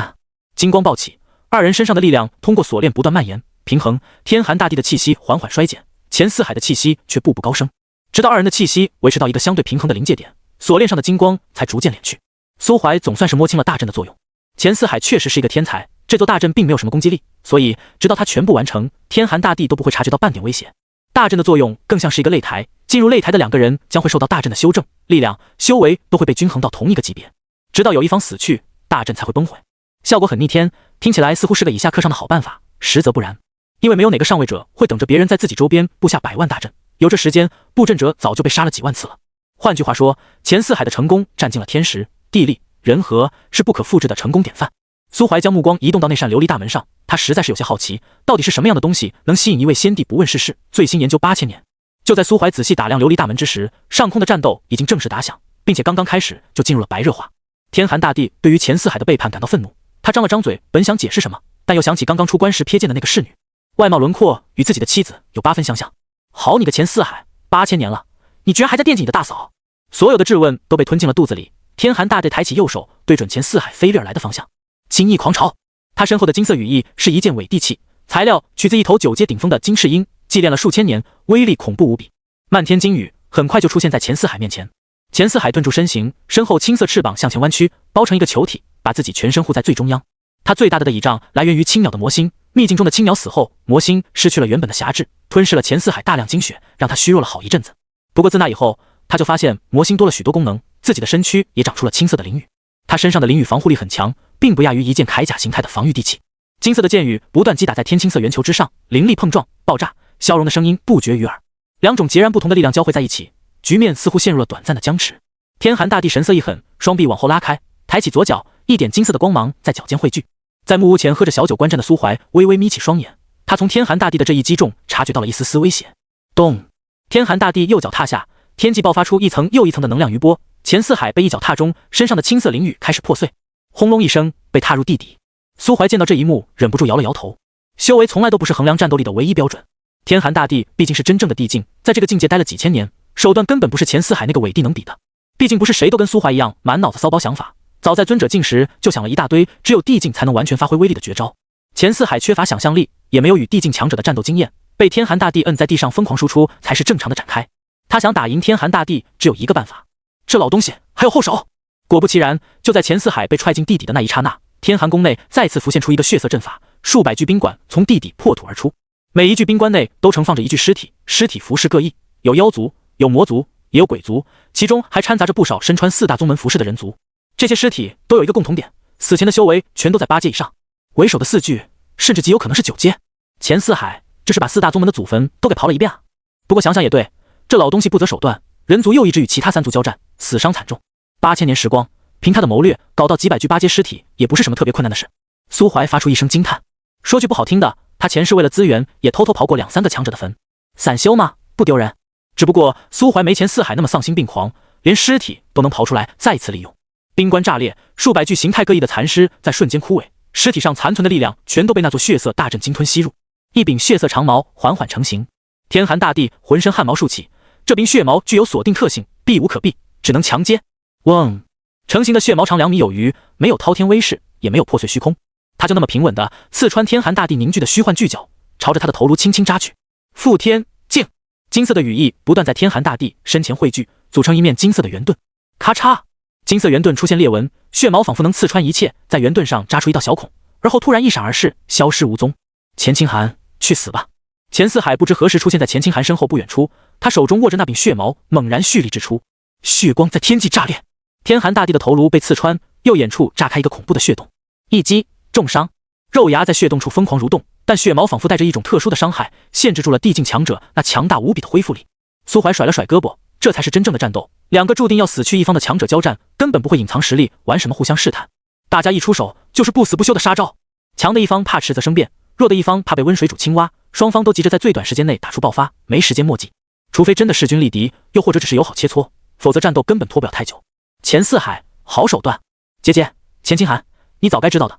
金光暴起，二人身上的力量通过锁链不断蔓延，平衡。天寒大帝的气息缓缓衰减，钱四海的气息却步步高升，直到二人的气息维持到一个相对平衡的临界点，锁链上的金光才逐渐敛去。苏怀总算是摸清了大阵的作用。钱四海确实是一个天才，这座大阵并没有什么攻击力，所以直到他全部完成，天寒大帝都不会察觉到半点威胁。大阵的作用更像是一个擂台，进入擂台的两个人将会受到大阵的修正，力量、修为都会被均衡到同一个级别，直到有一方死去，大阵才会崩毁。效果很逆天，听起来似乎是个以下克上的好办法，实则不然。因为没有哪个上位者会等着别人在自己周边布下100万大阵，有这时间，布阵者早就被杀了几万次了。换句话说，钱四海的成功占尽了天时、地利、人和，是不可复制的成功典范。苏怀将目光移动到那扇琉璃大门上，他实在是有些好奇，到底是什么样的东西能吸引一位先帝不问世事，醉心研究8000年。就在苏怀仔细打量琉璃大门之时，上空的战斗已经正式打响，并且刚刚开始就进入了白热化。天寒大帝对于钱四海的背叛感到愤怒，他张了张嘴，本想解释什么，但又想起刚刚出关时瞥见的那个侍女，外貌轮廓与自己的妻子有8分相像。好你个钱四海，8000年了，你居然还在惦记你的大嫂！所有的质问都被吞进了肚子里。天寒大帝抬起右手，对准钱四海飞掠而来的方向，金翼狂潮。他身后的金色羽翼是一件伪帝器，材料取自一头9阶顶峰的金翅鹰，祭炼了数千年，威力恐怖无比。漫天金羽很快就出现在钱四海面前。钱四海顿住身形，身后青色翅膀向前弯曲，包成一个球体，把自己全身护在最中央。他最大的倚仗来源于青鸟的魔心，秘境中的青鸟死后，魔心失去了原本的辖制，吞噬了钱四海大量精血，让他虚弱了好一阵子。不过自那以后，他就发现魔心多了许多功能，自己的身躯也长出了青色的鳞羽。他身上的鳞羽防护力很强，并不亚于一件铠甲形态的防御地器。金色的箭羽不断击打在天青色圆球之上，凌厉碰撞、爆炸、消融的声音不绝于耳。两种截然不同的力量交汇在一起，局面似乎陷入了短暂的僵持。天寒大帝神色一狠，双臂往后拉开，抬起左脚，一点金色的光芒在脚尖汇聚。在木屋前喝着小酒观战的苏怀微微眯起双眼，他从天寒大帝的这一击中察觉到了一丝丝威胁。动！天寒大帝右脚踏下，天际爆发出一层又一层的能量余波，钱四海被一脚踏中，身上的青色鳞羽开始破碎，轰隆一声被踏入地底。苏怀见到这一幕，忍不住摇了摇头。修为从来都不是衡量战斗力的唯一标准，天寒大帝毕竟是真正的帝境，在这个境界待了几千年，手段根本不是钱四海那个伪帝能比的。毕竟不是谁都跟苏怀一样满脑子骚包想法，早在尊者境时就想了一大堆只有帝境才能完全发挥威力的绝招。钱四海缺乏想象力，也没有与帝境强者的战斗经验，被天寒大帝摁在地上疯狂输出才是正常的展开。他想打赢天寒大帝只有一个办法，这老东西还有后手。果不其然，就在钱四海被踹进地底的那一刹那，天寒宫内再次浮现出一个血色阵法，数百具宾馆从地底破土而出，每一具宾馆内都盛放着一具尸体，尸体服饰各异，有妖族，有魔族，也有鬼族，其中还掺杂着不少身穿4大宗门服饰的人族。这些尸体都有一个共同点，死前的修为全都在8阶以上，为首的4具甚至极有可能是9阶。钱四海这是把4大宗门的祖坟都给刨了一遍啊！不过想想也对，这老东西不择手段，人族又一直与其他3族交战，死伤惨重。8000年时光，凭他的谋略，搞到几百具8阶尸体也不是什么特别困难的事。苏怀发出一声惊叹，说句不好听的，他前世为了资源也偷偷刨过2、3个强者的坟，散修吗？不丢人。只不过苏怀没钱四海那么丧心病狂，连尸体都能刨出来再次利用。冰棺炸裂，数百具形态各异的残尸在瞬间枯萎，尸体上残存的力量全都被那座血色大阵鲸吞吸入。一柄血色长矛缓缓成型，天寒大帝浑身汗毛竖起，这柄血矛具有锁定特性，避无可避，只能强接。嗡！成型的血矛长2米有余，没有滔天威势，也没有破碎虚空，他就那么平稳地刺穿天寒大帝凝聚的虚幻巨角，朝着他的头颅轻轻扎去。覆天镜，金色的羽翼不断在天寒大帝身前汇聚，组成一面金色的圆盾。咔嚓！金色圆盾出现裂纹，血矛仿佛能刺穿一切，在圆盾上扎出一道小孔，而后突然一闪而逝，消失无踪。钱清寒，去死吧！钱四海不知何时出现在钱清寒身后不远处，他手中握着那柄血矛，猛然蓄力之出，血光在天际炸裂。天寒大帝的头颅被刺穿，右眼处炸开一个恐怖的血洞，一击重伤，肉芽在血洞处疯狂蠕动，但血矛仿佛带着一种特殊的伤害，限制住了地境强者那强大无比的恢复力。苏怀甩了甩胳膊，这才是真正的战斗，两个注定要死去一方的强者交战，根本不会隐藏实力，玩什么互相试探，大家一出手就是不死不休的杀招。强的一方怕迟则生变，弱的一方怕被温水煮青蛙，双方都急着在最短时间内打出爆发，没时间墨迹，除非真的势均力敌，又或者只是友好切磋，否则战斗根本拖不了太久。钱四海好手段，姐姐钱清寒，你早该知道的，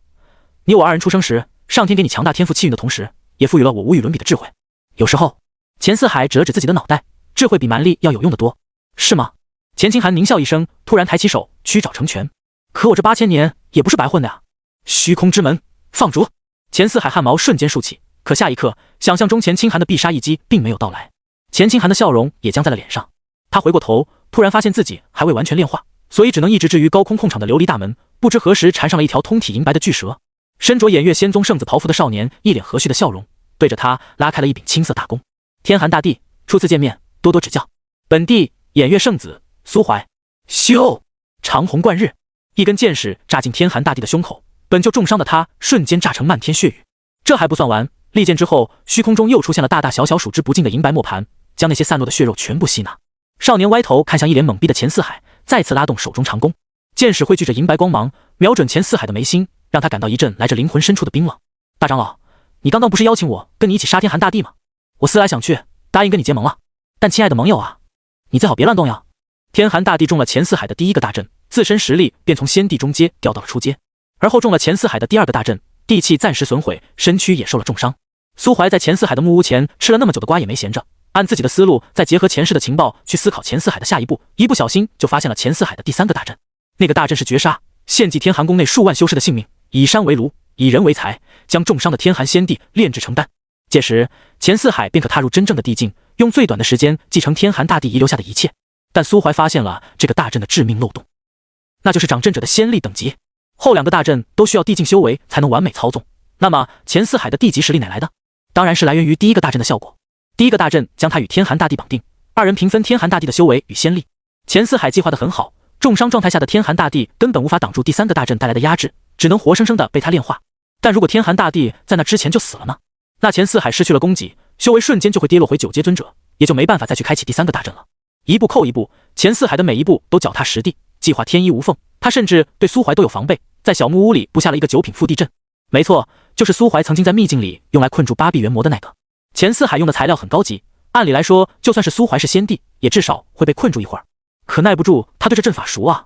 你我二人出生时，上天给你强大天赋气运的同时，也赋予了我无与伦比的智慧。有时候钱四海指了指自己的脑袋，智慧比蛮力要有用得多，是吗？钱清寒狞笑一声，突然抬起手，屈爪成拳。可我这8000年也不是白混的呀！虚空之门，放逐！钱四海汗毛瞬间竖起，可下一刻，想象中钱清寒的必杀一击并没有到来，钱清寒的笑容也僵在了脸上。他回过头，突然发现自己还未完全炼化，所以只能一直置于高空控场的琉璃大门，不知何时缠上了一条通体银白的巨蛇。身着偃月仙宗圣子袍服的少年一脸和煦的笑容，对着他拉开了一柄青色大弓。天寒大帝，初次见面，多多指教。本帝偃月圣子苏怀。咻！长虹贯日，一根箭矢扎进天寒大帝的胸口，本就重伤的他瞬间炸成漫天血雨。这还不算完，利剑之后，虚空中又出现了大大小小数之不尽的银白磨盘，将那些散落的血肉全部吸纳。少年歪头看向一脸懵逼的钱四海，再次拉动手中长弓，箭矢汇聚着银白光芒，瞄准钱四海的眉心，让他感到一阵来自灵魂深处的冰冷。大长老，你刚刚不是邀请我跟你一起杀天寒大帝吗？我思来想去，答应跟你结盟了。但亲爱的盟友啊，你最好别乱动呀！天寒大帝中了钱四海的第一个大阵，自身实力便从先帝中阶掉到了初阶，而后中了钱四海的第二个大阵，地气暂时损毁，身躯也受了重伤。苏怀在钱四海的木屋前吃了那么久的瓜也没闲着，按自己的思路，再结合前世的情报去思考钱四海的下一步，一不小心就发现了钱四海的第三个大阵。那个大阵是绝杀，献祭天寒宫内数万修士的性命，以山为炉，以人为材，将重伤的天寒先帝炼制成丹。届时，钱四海便可踏入真正的地境，用最短的时间继承天寒大帝遗留下的一切。但苏怀发现了这个大阵的致命漏洞，那就是掌阵者的仙力等级。后两个大阵都需要地境修为才能完美操纵。那么钱四海的地级实力哪来的？当然是来源于第一个大阵的效果。第一个大阵将他与天寒大帝绑定，二人平分天寒大帝的修为与仙力。钱四海计划得很好，重伤状态下的天寒大帝根本无法挡住第三个大阵带来的压制，只能活生生的被他炼化。但如果天寒大帝在那之前就死了呢？那钱四海失去了供给，修为瞬间就会跌落回9阶尊者，也就没办法再去开启第三个大阵了。一步扣一步，钱四海的每一步都脚踏实地，计划天衣无缝。他甚至对苏怀都有防备，在小木屋里布下了一个9品附地阵。没错，就是苏怀曾经在秘境里用来困住8臂元魔的那个。钱四海用的材料很高级，按理来说，就算是苏怀是仙帝，也至少会被困住一会儿。可耐不住他对这阵法熟啊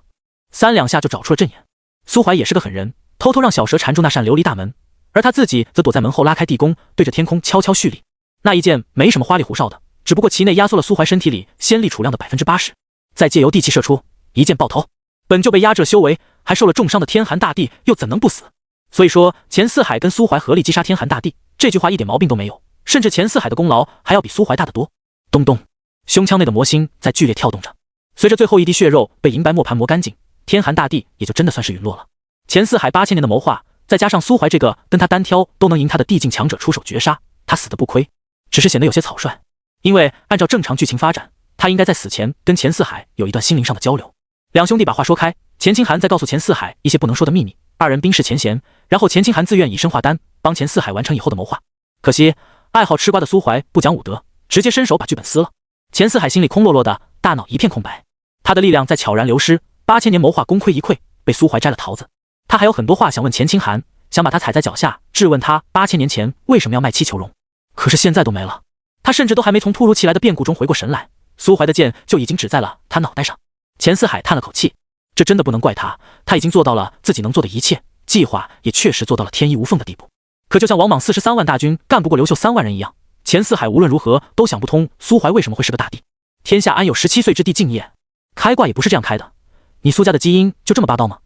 ，3两下就找出了阵眼。苏怀也是个狠人，偷偷让小蛇缠住那扇琉璃大门，而他自己则躲在门后拉开地宫，对着天空悄悄蓄力。那一剑没什么花里胡哨的，只不过其内压缩了苏怀身体里仙力储量的80%，再借由地气射出，一剑爆头。本就被压制修为还受了重伤的天寒大帝又怎能不死？所以说钱四海跟苏怀合力击杀天寒大帝，这句话一点毛病都没有，甚至钱四海的功劳还要比苏怀大得多。咚咚，胸腔内的魔心在剧烈跳动着，随着最后一滴血肉被银白磨盘磨干净，天寒大帝也就真的算是陨落了。钱四海8000年的谋划，再加上苏怀这个跟他单挑都能赢他的地境强者出手绝杀，他死得不亏，只是显得有些草率。因为按照正常剧情发展，他应该在死前跟钱四海有一段心灵上的交流。两兄弟把话说开，钱清寒再告诉钱四海一些不能说的秘密，二人冰释前嫌，然后钱清寒自愿以身化丹，帮钱四海完成以后的谋划。可惜爱好吃瓜的苏怀不讲武德，直接伸手把剧本撕了。钱四海心里空落落的，大脑一片空白，他的力量在悄然流失，8000年谋划功亏一篑，被苏怀摘了桃子。他还有很多话想问钱清寒，想把他踩在脚下，质问他8000年前为什么要卖气球绒，可是现在都没了。他甚至都还没从突如其来的变故中回过神来，苏怀的剑就已经指在了他脑袋上。钱四海叹了口气，这真的不能怪他，他已经做到了自己能做的一切，计划也确实做到了天衣无缝的地步。可就像王莽43万大军干不过刘秀3万人一样，钱四海无论如何都想不通苏怀为什么会是个大帝。天下安有17岁之地敬业？开挂也不是这样开的。你苏家的基因就这么霸道吗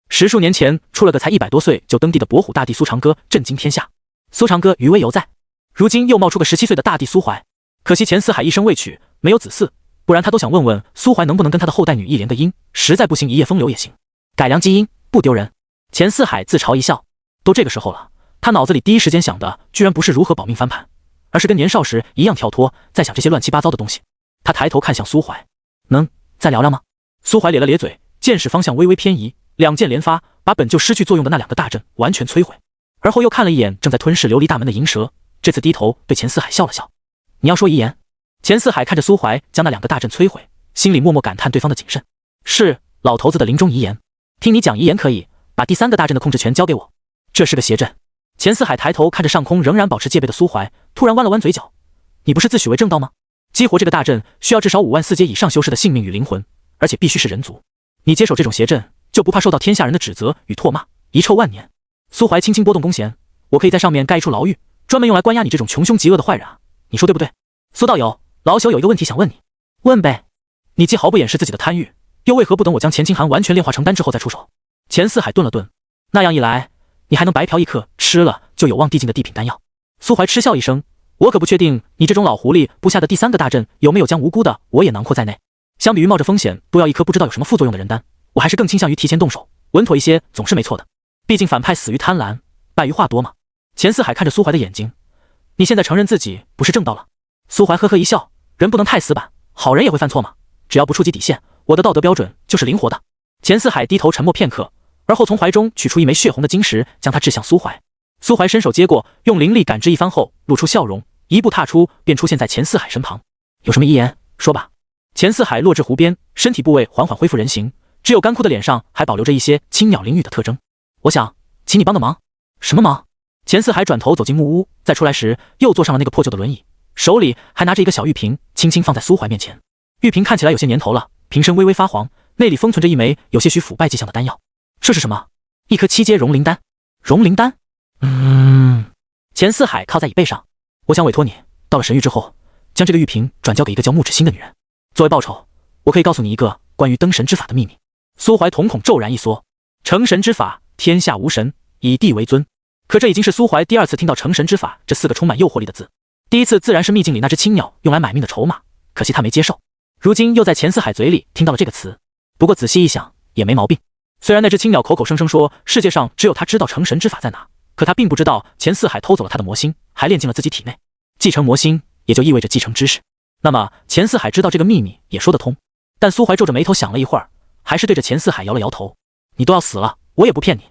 ？10数年前出了个才100多岁就登帝的跛虎大帝苏长歌，震惊天下。苏长歌余威犹在，如今又冒出个17岁的大帝苏怀。可惜钱四海一生未娶，没有子嗣，不然他都想问问苏怀能不能跟他的后代女一连个姻，实在不行一夜风流也行，改良基因不丢人。钱四海自嘲一笑，都这个时候了，他脑子里第一时间想的居然不是如何保命翻盘，而是跟年少时一样跳脱，在想这些乱七八糟的东西。他抬头看向苏怀，能再聊聊吗？苏怀咧了咧嘴，剑矢方向微微偏移，两剑连发，把本就失去作用的那2个大阵完全摧毁。而后又看了一眼正在吞噬琉璃大门的银蛇，这次低头对钱四海笑了笑。你要说遗言？钱四海看着苏怀将那2个大阵摧毁，心里默默感叹对方的谨慎。是老头子的临终遗言，听你讲遗言可以，把第3个大阵的控制权交给我。这是个邪阵。钱四海抬头看着上空仍然保持戒备的苏怀，突然弯了弯嘴角，你不是自诩为正道吗？激活这个大阵需要至少5万4阶以上修士的性命与灵魂，而且必须是人族。你接手这种邪阵，就不怕受到天下人的指责与唾骂，遗臭万年？苏怀轻轻拨动弓弦，我可以在上面盖一处牢狱，专门用来关押你这种穷凶极恶的坏人啊，你说对不对？苏道友，老朽有一个问题想问你。问呗。你既毫不掩饰自己的贪欲，又为何不等我将钱清寒完全炼化成丹之后再出手？钱四海顿了顿，那样一来，你还能白嫖一颗吃了就有望递进的地品丹药。苏怀嗤笑一声，我可不确定你这种老狐狸布下的第3个大阵有没有将无辜的我也囊括在内。相比于冒着风险多要一颗不知道有什么副作用的人丹，我还是更倾向于提前动手，稳妥一些总是没错的。毕竟反派死于贪婪，败于话多嘛。钱四海看着苏怀的眼睛，你现在承认自己不是正道了？苏怀呵呵一笑，人不能太死板，好人也会犯错嘛，只要不触及底线，我的道德标准就是灵活的。钱四海低头沉默片刻，而后从怀中取出一枚血红的晶石，将它掷向苏怀。苏怀伸手接过，用灵力感知一番后露出笑容，一步踏出便出现在钱四海身旁。有什么遗言说吧。钱四海落至湖边，身体部位缓缓恢复人形，只有干枯的脸上还保留着一些轻鸟灵语的特征。我想请你帮个忙。什么忙？钱四海转头走进木屋，再出来时又坐上了那个破旧的轮椅，手里还拿着一个小玉瓶，轻轻放在苏怀面前。玉瓶看起来有些年头了，瓶身微微发黄，内里封存着一枚有些许腐败迹象的丹药。这是什么？一颗7阶融灵丹。融灵丹？钱四海靠在椅背上，我想委托你，到了神域之后，将这个玉瓶转交给一个叫穆芷心的女人。作为报酬，我可以告诉你一个关于登神之法的秘密。苏怀瞳孔骤然一缩，成神之法，天下无神，以地为尊。可这已经是苏怀第2次听到成神之法这4个充满诱惑力的字。第一次自然是秘境里那只青鸟用来买命的筹码，可惜他没接受。如今又在钱四海嘴里听到了这个词，不过仔细一想也没毛病。虽然那只青鸟口口声声说世界上只有他知道成神之法在哪，可他并不知道钱四海偷走了他的魔心，还炼进了自己体内。继承魔心也就意味着继承知识，那么钱四海知道这个秘密也说得通。但苏怀皱着眉头想了一会儿，还是对着钱四海摇了摇头。你都要死了，我也不骗你。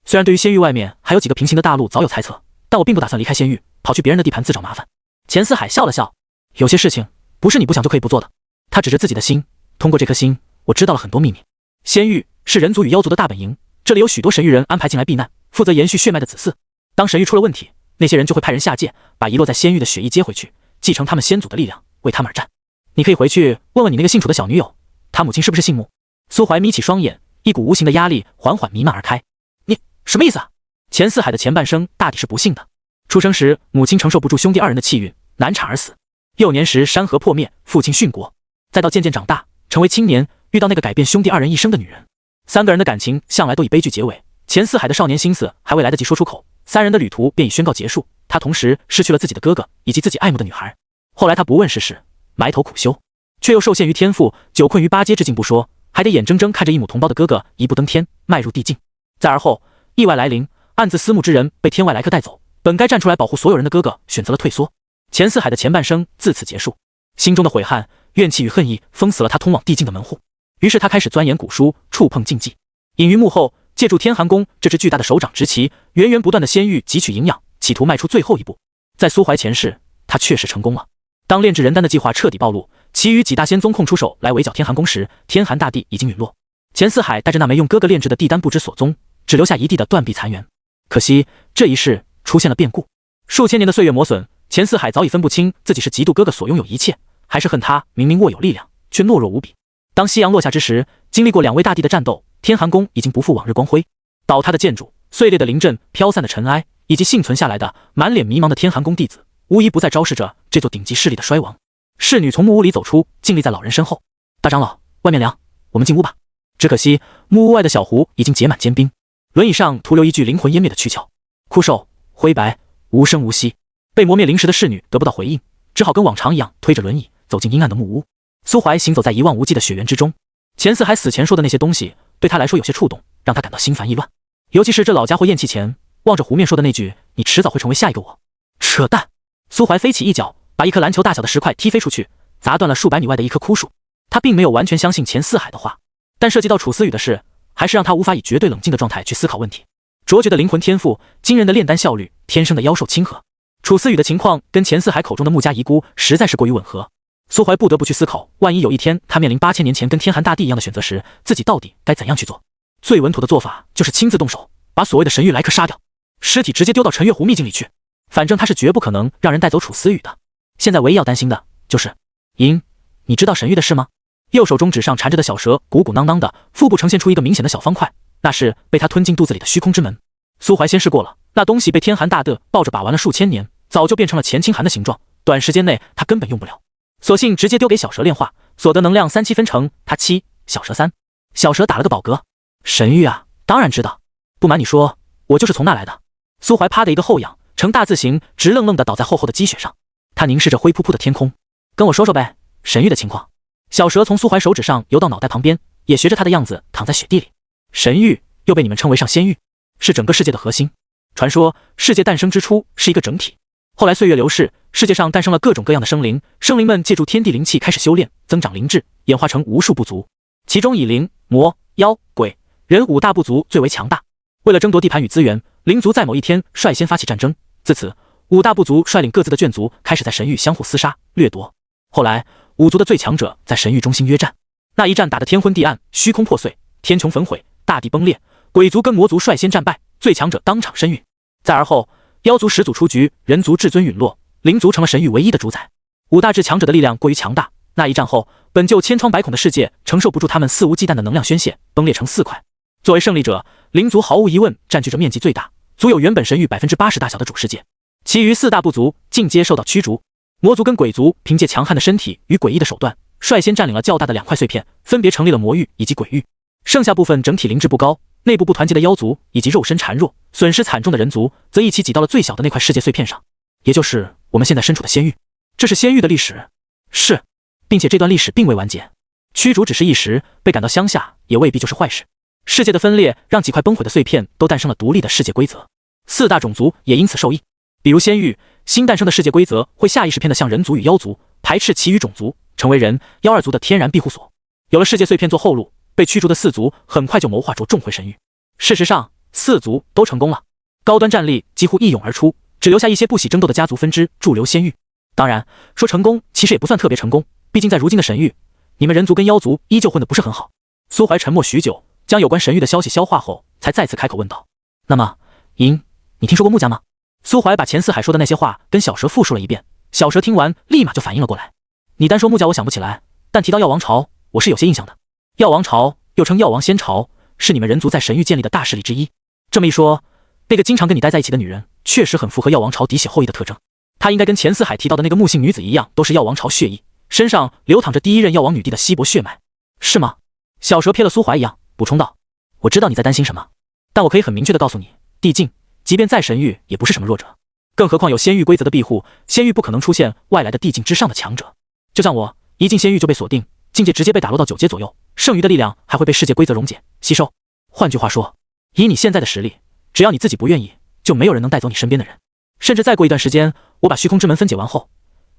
虽然对于仙域外面还有几个平行的大陆早有猜测，但我并不打算离开仙域，跑去别人的地盘自找麻烦。钱四海笑了笑，有些事情不是你不想就可以不做的。他指着自己的心，通过这颗心，我知道了很多秘密。仙域是人族与妖族的大本营，这里有许多神域人安排进来避难，负责延续血脉的子嗣。当神域出了问题，那些人就会派人下界，把遗落在仙域的血液接回去，继承他们先祖的力量，为他们而战。你可以回去问问你那个姓楚的小女友，她母亲是不是姓穆？苏怀眯起双眼，一股无形的压力缓缓弥漫而开。你什么意思啊？钱四海的前半生大抵是不幸的，出生时母亲承受不住兄弟2人的气运，难产而死。幼年时山河破灭，父亲殉国，再到渐渐长大，成为青年，遇到那个改变兄弟2人一生的女人。3个人的感情向来都以悲剧结尾，钱四海的少年心思还未来得及说出口，3人的旅途便已宣告结束。他同时失去了自己的哥哥以及自己爱慕的女孩。后来他不问世事，埋头苦修，却又受限于天赋，久困于8阶之境不说，还得眼睁睁看着一母同胞的哥哥一步登天，迈入地境。再而后，意外来临，暗自私慕之人被天外来客带走，本该站出来保护所有人的哥哥选择了退缩。钱四海的前半生自此结束，心中的悔恨、怨气与恨意封死了他通往地境的门户。于是他开始钻研古书，触碰禁忌，隐于幕后，借助天寒宫这只巨大的手掌执旗，源源不断的仙域汲取营养，企图迈出最后一步。在苏怀前世，他确实成功了。当炼制人丹的计划彻底暴露，其余几大仙宗空出手来围剿天寒宫时，天寒大地已经陨落。钱四海带着那枚用哥哥炼制的地丹不知所踪，只留下一地的断壁残垣。可惜这一世出现了变故，数千年的岁月磨损，钱四海早已分不清自己是嫉妒哥哥所拥有一切，还是恨他明明握有力量却懦弱无比。当夕阳落下之时，经历过2位大帝的战斗，天寒宫已经不复往日光辉，倒塌的建筑、碎裂的灵阵、飘散的尘埃，以及幸存下来的满脸迷茫的天寒宫弟子，无一不在昭示着这座顶级势力的衰亡。侍女从木屋里走出，静立在老人身后。大长老，外面凉，我们进屋吧。只可惜木屋外的小湖已经结满坚冰，轮椅上徒留一具灵魂湮灭的躯壳，枯瘦灰白，无声无息。被磨灭灵石的侍女得不到回应，只好跟往常一样推着轮椅走进阴暗的木屋。苏怀行走在一望无际的雪原之中，钱四海死前说的那些东西对他来说有些触动，让他感到心烦意乱。尤其是这老家伙咽气前望着湖面说的那句你迟早会成为下一个我。扯淡！苏怀飞起一脚，把一颗篮球大小的石块踢飞出去，砸断了数百米外的一棵枯树。他并没有完全相信钱四海的话，但涉及到楚思雨的事，还是让他无法以绝对冷静的状态去思考问题。卓绝的灵魂天赋，惊人的炼丹效率，天生的妖兽亲和，楚思雨的情况跟钱四海口中的穆家遗孤实在是过于吻合。苏怀不得不去思考，万一有一天他面临8000年前跟天寒大地一样的选择时，自己到底该怎样去做。最稳妥的做法就是亲自动手，把所谓的神域来客杀掉，尸体直接丢到陈月湖秘境里去。反正他是绝不可能让人带走楚思雨的。现在唯一要担心的就是莹，你知道神域的事吗？右手中指上缠着的小蛇鼓鼓囊囊的，腹部呈现出一个明显的小方块，那是被他吞进肚子里的虚空之门。苏怀先试过了，那东西被天寒大帝抱着把玩了数千年，早就变成了钱清寒的形状，短时间内他根本用不了，索性直接丢给小蛇炼化，所得能量3/7分成他7，小蛇3。小蛇打了个饱嗝，神域啊，当然知道。不瞒你说，我就是从那来的。苏怀啪的一个后仰，呈大字形，直愣愣地倒在厚厚的积雪上。他凝视着灰扑扑的天空，跟我说说呗，神域的情况。小蛇从苏怀手指上游到脑袋旁边，也学着他的样子躺在雪地里。神域又被你们称为上仙域，是整个世界的核心。传说世界诞生之初是一个整体，后来岁月流逝，世界上诞生了各种各样的生灵，生灵们借助天地灵气开始修炼，增长灵智，演化成无数部族，其中以灵、魔、妖、鬼、人5大部族最为强大。为了争夺地盘与资源，灵族在某一天率先发起战争，自此5大部族率领各自的眷族开始在神域相互厮杀掠夺。后来5族的最强者在神域中心约战，那一战打得天昏地暗，虚空破碎，天穹焚毁，大地崩裂，鬼族跟魔族率先战败，最强者当场身陨。再而后，妖族始祖出局，人族至尊陨落，灵族成了神域唯一的主宰。5大至强者的力量过于强大，那一战后，本就千疮百孔的世界承受不住他们肆无忌惮的能量宣泄，崩裂成4块。作为胜利者，灵族毫无疑问占据着面积最大，足有原本神域80%大小的主世界。其余4大部族尽皆受到驱逐。魔族跟鬼族凭借强悍的身体与诡异的手段，率先占领了较大的2块碎片，分别成立了魔域以及鬼域。剩下部分整体灵智不高，内部不团结的妖族以及肉身孱弱、损失惨重的人族，则一起挤到了最小的那块世界碎片上，也就是我们现在身处的仙域。这是仙域的历史，是，并且这段历史并未完结。驱逐只是一时，被赶到乡下也未必就是坏事。世界的分裂让几块崩毁的碎片都诞生了独立的世界规则，4大种族也因此受益。比如仙域新诞生的世界规则会下意识偏的向人族与妖族，排斥其余种族，成为人、妖2族的天然庇护所。有了世界碎片做后路，被驱逐的4族很快就谋划着重回神域。事实上，4族都成功了，高端战力几乎一涌而出，只留下一些不喜争斗的家族分支驻留仙域。当然，说成功其实也不算特别成功，毕竟在如今的神域，你们人族跟妖族依旧混得不是很好。苏怀沉默许久，将有关神域的消息消化后，才再次开口问道：那么，莹，你听说过穆家吗？苏怀把钱四海说的那些话跟小蛇复述了一遍，小蛇听完立马就反应了过来。你单说穆家我想不起来，但提到药王朝，我是有些印象的。药王朝又称药王仙朝，是你们人族在神域建立的大势力之一。这么一说，那个经常跟你待在一起的女人，确实很符合药王朝嫡系后裔的特征。她应该跟钱四海提到的那个穆姓女子一样，都是药王朝血裔，身上流淌着第一任药王女帝的稀薄血脉，是吗？小蛇瞥了苏怀一样，补充道：我知道你在担心什么，但我可以很明确的告诉你，帝境即便在神域也不是什么弱者，更何况有仙域规则的庇护，仙域不可能出现外来的帝境之上的强者。就像我一进仙域就被锁定，境界直接被打落到9阶左右，剩余的力量还会被世界规则溶解吸收。换句话说，以你现在的实力，只要你自己不愿意，就没有人能带走你身边的人。甚至再过一段时间，我把虚空之门分解完后，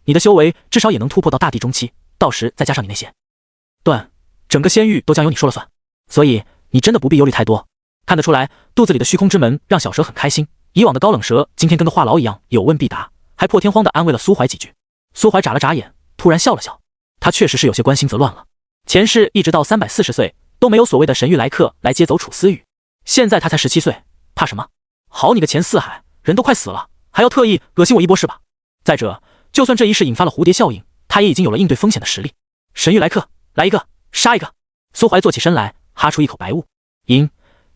你的修为至少也能突破到大地中期，到时再加上你那些段，整个仙域都将由你说了算。所以你真的不必忧虑太多。看得出来，肚子里的虚空之门让小蛇很开心。以往的高冷蛇今天跟个话痨一样，有问必答，还破天荒地安慰了苏怀几句。苏怀眨了眨眼，突然笑了笑。他确实是有些关心则乱了。前世一直到340岁都没有所谓的神域来客来接走楚思雨，现在他才17岁，怕什么？好你个钱四海，人都快死了，还要特意恶心我一波是吧？再者，就算这一世引发了蝴蝶效应，他也已经有了应对风险的实力。神域来客，来一个，杀一个。苏怀坐起身来，哈出一口白雾。莹，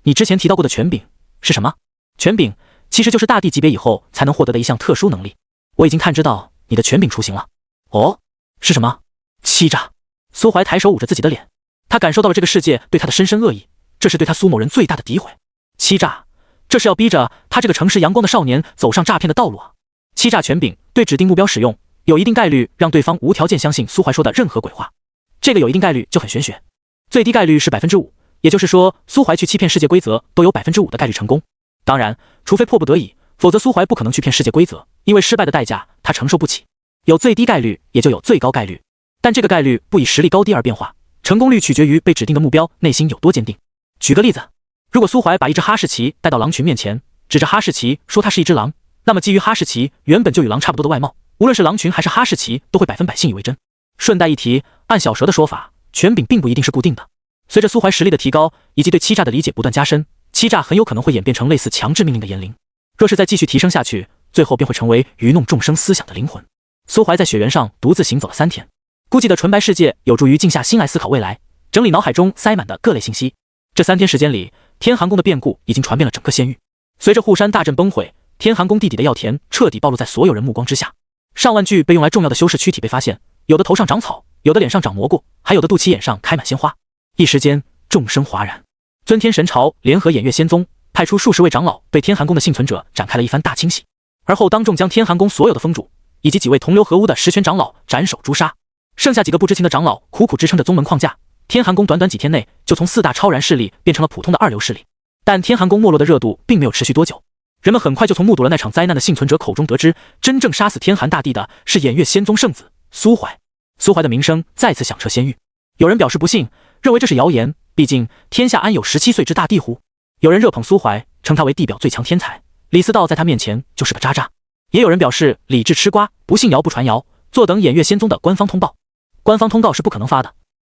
你之前提到过的权柄是什么？权柄其实就是大地级别以后才能获得的一项特殊能力。我已经探知到你的权柄雏形了。哦，是什么？欺诈。苏怀抬手捂着自己的脸，他感受到了这个世界对他的深深恶意，这是对他苏某人最大的诋毁。欺诈，这是要逼着他这个城市阳光的少年走上诈骗的道路啊！欺诈权柄对指定目标使用，有一定概率让对方无条件相信苏怀说的任何鬼话。这个有一定概率就很玄学，最低概率是5%，也就是说苏怀去欺骗世界规则都有5%的概率成功。当然，除非迫不得已，否则苏怀不可能去骗世界规则，因为失败的代价他承受不起。有最低概率，也就有最高概率，但这个概率不以实力高低而变化，成功率取决于被指定的目标内心有多坚定。举个例子，如果苏怀把一只哈士奇带到狼群面前，指着哈士奇说它是一只狼，那么基于哈士奇原本就与狼差不多的外貌，无论是狼群还是哈士奇都会100%信以为真。顺带一提，按小蛇的说法，权柄并不一定是固定的。随着苏怀实力的提高，以及对欺诈的理解不断加深，欺诈很有可能会演变成类似强制命令的言灵。若是再继续提升下去，最后便会成为愚弄众生思想的灵魂。苏怀在雪原上独自行走了3天，估计的纯白世界有助于静下心来思考未来，整理脑海中塞满的各类信息。这3天时间里，天寒宫的变故已经传遍了整个仙域。随着护山大阵崩毁，天寒宫地底的药田彻底暴露在所有人目光之下。上万具被用来重要的修饰躯体被发现，有的头上长草，有的脸上长蘑菇，还有的肚脐眼上开满鲜花。一时间众生哗然。尊天神朝联合偃月仙宗，派出数十位长老对天寒宫的幸存者展开了一番大清洗，而后当众将天寒宫所有的封主以及几位同流合污的十全长老斩首诛杀，剩下几个不知情的长老苦苦支撑着宗门框架。天寒宫短短几天内就从4大超然势力变成了普通的2流势力。但天寒宫没落的热度并没有持续多久，人们很快就从目睹了那场灾难的幸存者口中得知，真正杀死天寒大帝的是偃月仙宗圣子苏怀。苏怀的名声再次响彻仙域，有人表示不信，认为这是谣言，毕竟天下安有17岁之大帝乎？有人热捧苏怀，称他为地表最强天才，李思道在他面前就是个渣渣。也有人表示理智吃瓜，不信谣不传谣，坐等偃月仙宗的官方通报。官方通告是不可能发的，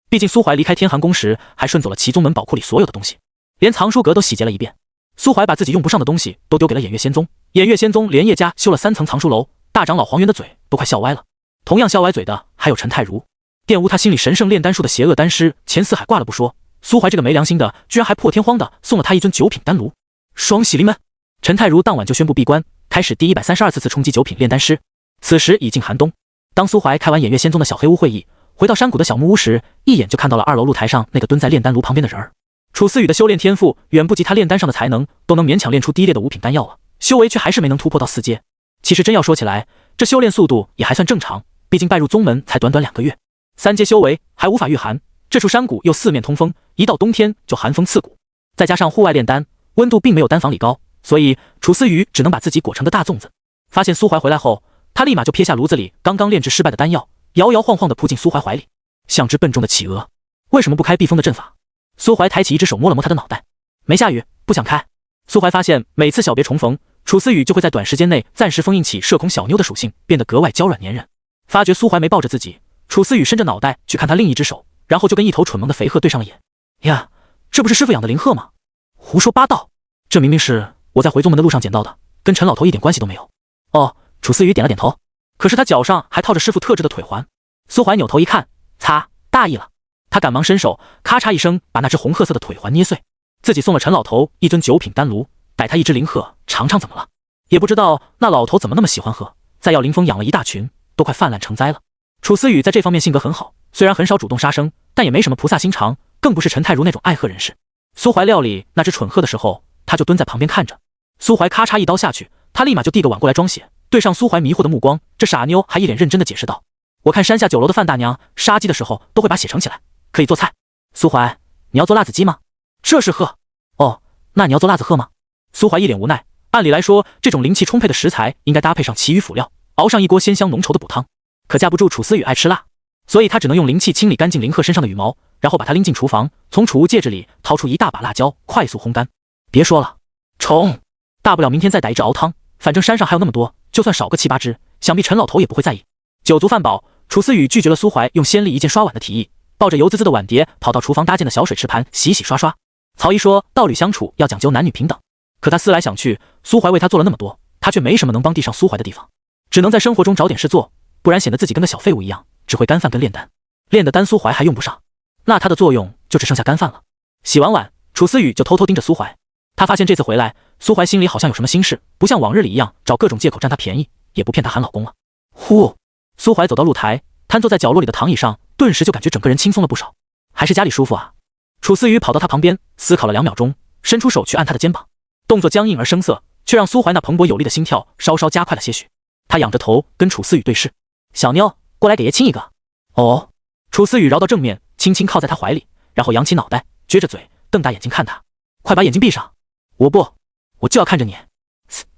毕竟苏怀离开天寒宫时还顺走了其宗门宝库里所有的东西，连藏书阁都洗劫了一遍。苏怀把自己用不上的东西都丢给了偃月仙宗，偃月仙宗连夜家修了3层藏书楼，大长老黄元的嘴都快笑歪了。同样笑歪嘴的还有陈太如，玷污他心里神圣炼丹术的邪恶丹师钱四海挂了不说，苏怀这个没良心的居然还破天荒的送了他一尊9品丹炉。双喜临门，陈太如当晚就宣布闭关，开始第132次冲击9品炼丹师。此时已近寒冬，当苏怀开完偃月仙宗的小黑屋会议，回到山谷的小木屋时，一眼就看到了2楼露台上那个蹲在炼丹炉旁边的人儿。楚思雨的修炼天赋远不及他炼丹上的才能，都能勉强炼出低劣的5品丹药了，修为却还是没能突破到4阶。其实真要说起来，这修炼速度也还算正常，毕竟拜入宗门才短短2个月，3阶修为还无法御寒。这处山谷又四面通风，一到冬天就寒风刺骨，再加上户外炼丹，温度并没有丹房里高，所以楚思雨只能把自己裹成个大粽子。发现苏怀回来后，他立马就撇下炉子里刚刚炼制失败的丹药，摇摇晃晃地扑进苏怀怀里，像只笨重的企鹅。为什么不开避风的阵法？苏怀抬起一只手摸了摸他的脑袋，没下雨，不想开。苏怀发现每次小别重逢，楚思雨就会在短时间内暂时封印起社恐小妞的属性，变得格外娇软粘人。发觉苏怀没抱着自己，楚思雨伸着脑袋去看他另一只手，然后就跟一头蠢萌的肥鹤对上了眼。呀，这不是师傅养的灵鹤吗？胡说八道，这明明是我在回宗门的路上捡到的，跟陈老头一点关系都没有。哦，楚思雨点了点头，可是他脚上还套着师傅特制的腿环。苏怀扭头一看，擦，大意了。他赶忙伸手，咔嚓一声把那只红褐色的腿环捏碎。自己送了陈老头一尊9品丹炉，逮他一只灵鹤尝尝怎么了？也不知道那老头怎么那么喜欢鹤，在药灵峰养了一大群，都快泛滥成灾了。楚思雨在这方面性格很好，虽然很少主动杀生，但也没什么菩萨心肠，更不是陈太如那种爱鹤人士。苏怀料理那只蠢鹤的时候，他就蹲在旁边看着。苏怀咔嚓一刀下去，他立马就递个碗过来装血，对上苏怀迷惑的目光，这傻妞还一脸认真的解释道：“我看山下酒楼的范大娘杀鸡的时候都会把血盛起来，可以做菜。苏怀，你要做辣子鸡吗？这是鹤。哦，那你要做辣子鹤吗？”苏怀一脸无奈，按理来说，这种灵气充沛的食材应该搭配上其余辅料，熬上一锅鲜香浓稠的补汤。可架不住楚思雨爱吃辣，所以他只能用灵气清理干净灵鹤身上的羽毛，然后把它拎进厨房，从储物戒指里掏出一大把辣椒，快速烘干。别说了，冲！大不了明天再逮一只熬汤，反正山上还有那么多，就算少个7、8只，想必陈老头也不会在意。酒足饭饱，楚思雨拒绝了苏怀用仙力一键刷碗的提议，抱着油滋滋的碗碟跑到厨房搭建的小水池盘洗洗刷刷。曹姨说道侣相处要讲究男女平等，可他思来想去，苏怀为他做了那么多，他却没什么能帮地上苏怀的地方，只能在生活中找点事做，不然显得自己跟个小废物一样，只会干饭跟炼丹，炼的丹苏怀还用不上，那他的作用就只剩下干饭了。洗完碗，楚思雨就偷偷盯着苏怀，他发现这次回来，苏怀心里好像有什么心事，不像往日里一样找各种借口占他便宜，也不骗他喊老公了。呼，苏怀走到露台，瘫坐在角落里的躺椅上，顿时就感觉整个人轻松了不少，还是家里舒服啊。楚思雨跑到他旁边，思考了2秒钟，伸出手去按他的肩膀，动作僵硬而生涩，却让苏怀那蓬勃有力的心跳稍稍加快了些许。他仰着头跟楚思雨对视，小妞，过来给爷亲一个。哦，楚思雨绕到正面，轻轻靠在他怀里，然后扬起脑袋，撅着嘴，瞪大眼睛看他，快把眼睛闭上。我就要看着你。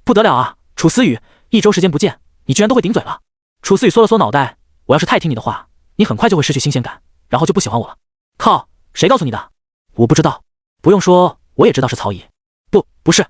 不得了啊，楚思雨，1周时间不见，你居然都会顶嘴了。楚思雨缩了缩脑袋，我要是太听你的话，你很快就会失去新鲜感，然后就不喜欢我了。靠，谁告诉你的？我不知道。不用说，我也知道是曹姨。不是，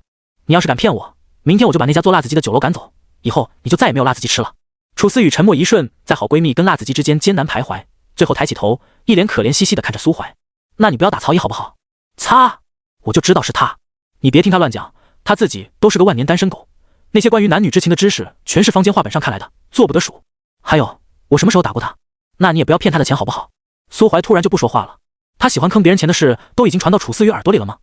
你要是敢骗我，明天我就把那家做辣子鸡的酒楼赶走，以后你就再也没有辣子鸡吃了。楚思雨沉默一瞬，在好闺蜜跟辣子鸡之间艰难徘徊，最后抬起头，一脸可怜兮兮地看着苏怀。那你不要打曹姨好不好？擦，我就知道是他，你别听他乱讲，他自己都是个万年单身狗，那些关于男女之情的知识全是坊间画本上看来的，做不得数。还有，我什么时候打过他？那你也不要骗他的钱好不好？苏怀突然就不说话了，他喜欢坑别人钱的事都已经传到楚思雨耳朵里了吗？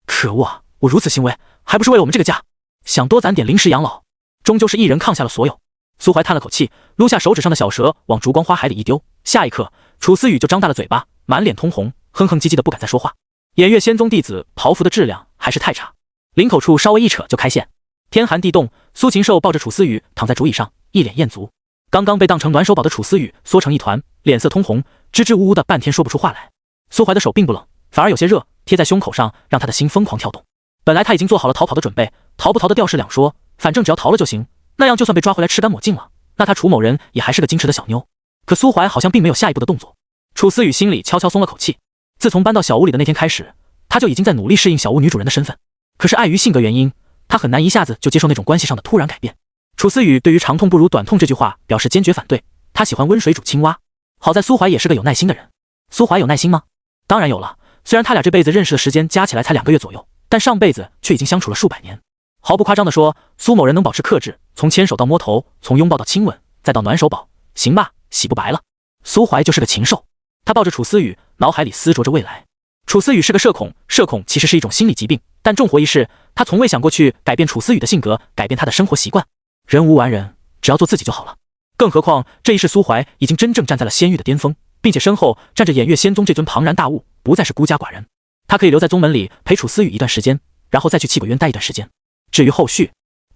可恶啊，我如此行为还不是为了我们这个家，想多攒点临时养老，终究是一人抗下了所有。苏怀叹了口气，撸下手指上的小蛇往烛光花海里一丢，下一刻，楚思雨就张大了嘴巴，满脸通红，哼哼唧唧的不敢再说话。偃月仙宗弟子袍服的质量还是太差，领口处稍微一扯就开线。天寒地冻，苏禽兽抱着楚思雨躺在竹椅上，一脸艳足。刚刚被当成暖手宝的楚思雨缩成一团，脸色通红，支支吾吾的半天说不出话来。苏怀的手并不冷，反而有些热，贴在胸口上，让他的心疯狂跳动。本来他已经做好了逃跑的准备，逃不逃的吊式两说，反正只要逃了就行，那样就算被抓回来吃干抹净了，那他楚某人也还是个矜持的小妞。可苏怀好像并没有下一步的动作。楚思雨心里悄悄松了口气，自从搬到小屋里的那天开始，他就已经在努力适应小屋女主人的身份，可是碍于性格原因，他很难一下子就接受那种关系上的突然改变。楚思雨对于长痛不如短痛这句话表示坚决反对，他喜欢温水煮青蛙。好在苏怀也是个有耐心的人。苏怀有耐心吗？当然有了，虽然他俩这辈子认识的时间加起来才2个月左右，但上辈子却已经相处了数百年。毫不夸张地说，苏某人能保持克制，从牵手到摸头，从拥抱到亲吻，再到暖手宝，行吧，洗不白了。苏怀就是个禽兽。他抱着楚思雨，脑海里思琢着未来。楚思雨是个社恐，社恐其实是一种心理疾病，但重活一世，他从未想过去改变楚思雨的性格，改变他的生活习惯。人无完人，只要做自己就好了。更何况这一世苏怀已经真正站在了仙域的巅峰，并且身后站着偃月仙宗这尊庞然大物，不再是孤家寡人。他可以留在宗门里陪楚思雨一段时间，然后再去气鬼院待一段时间。至于后续，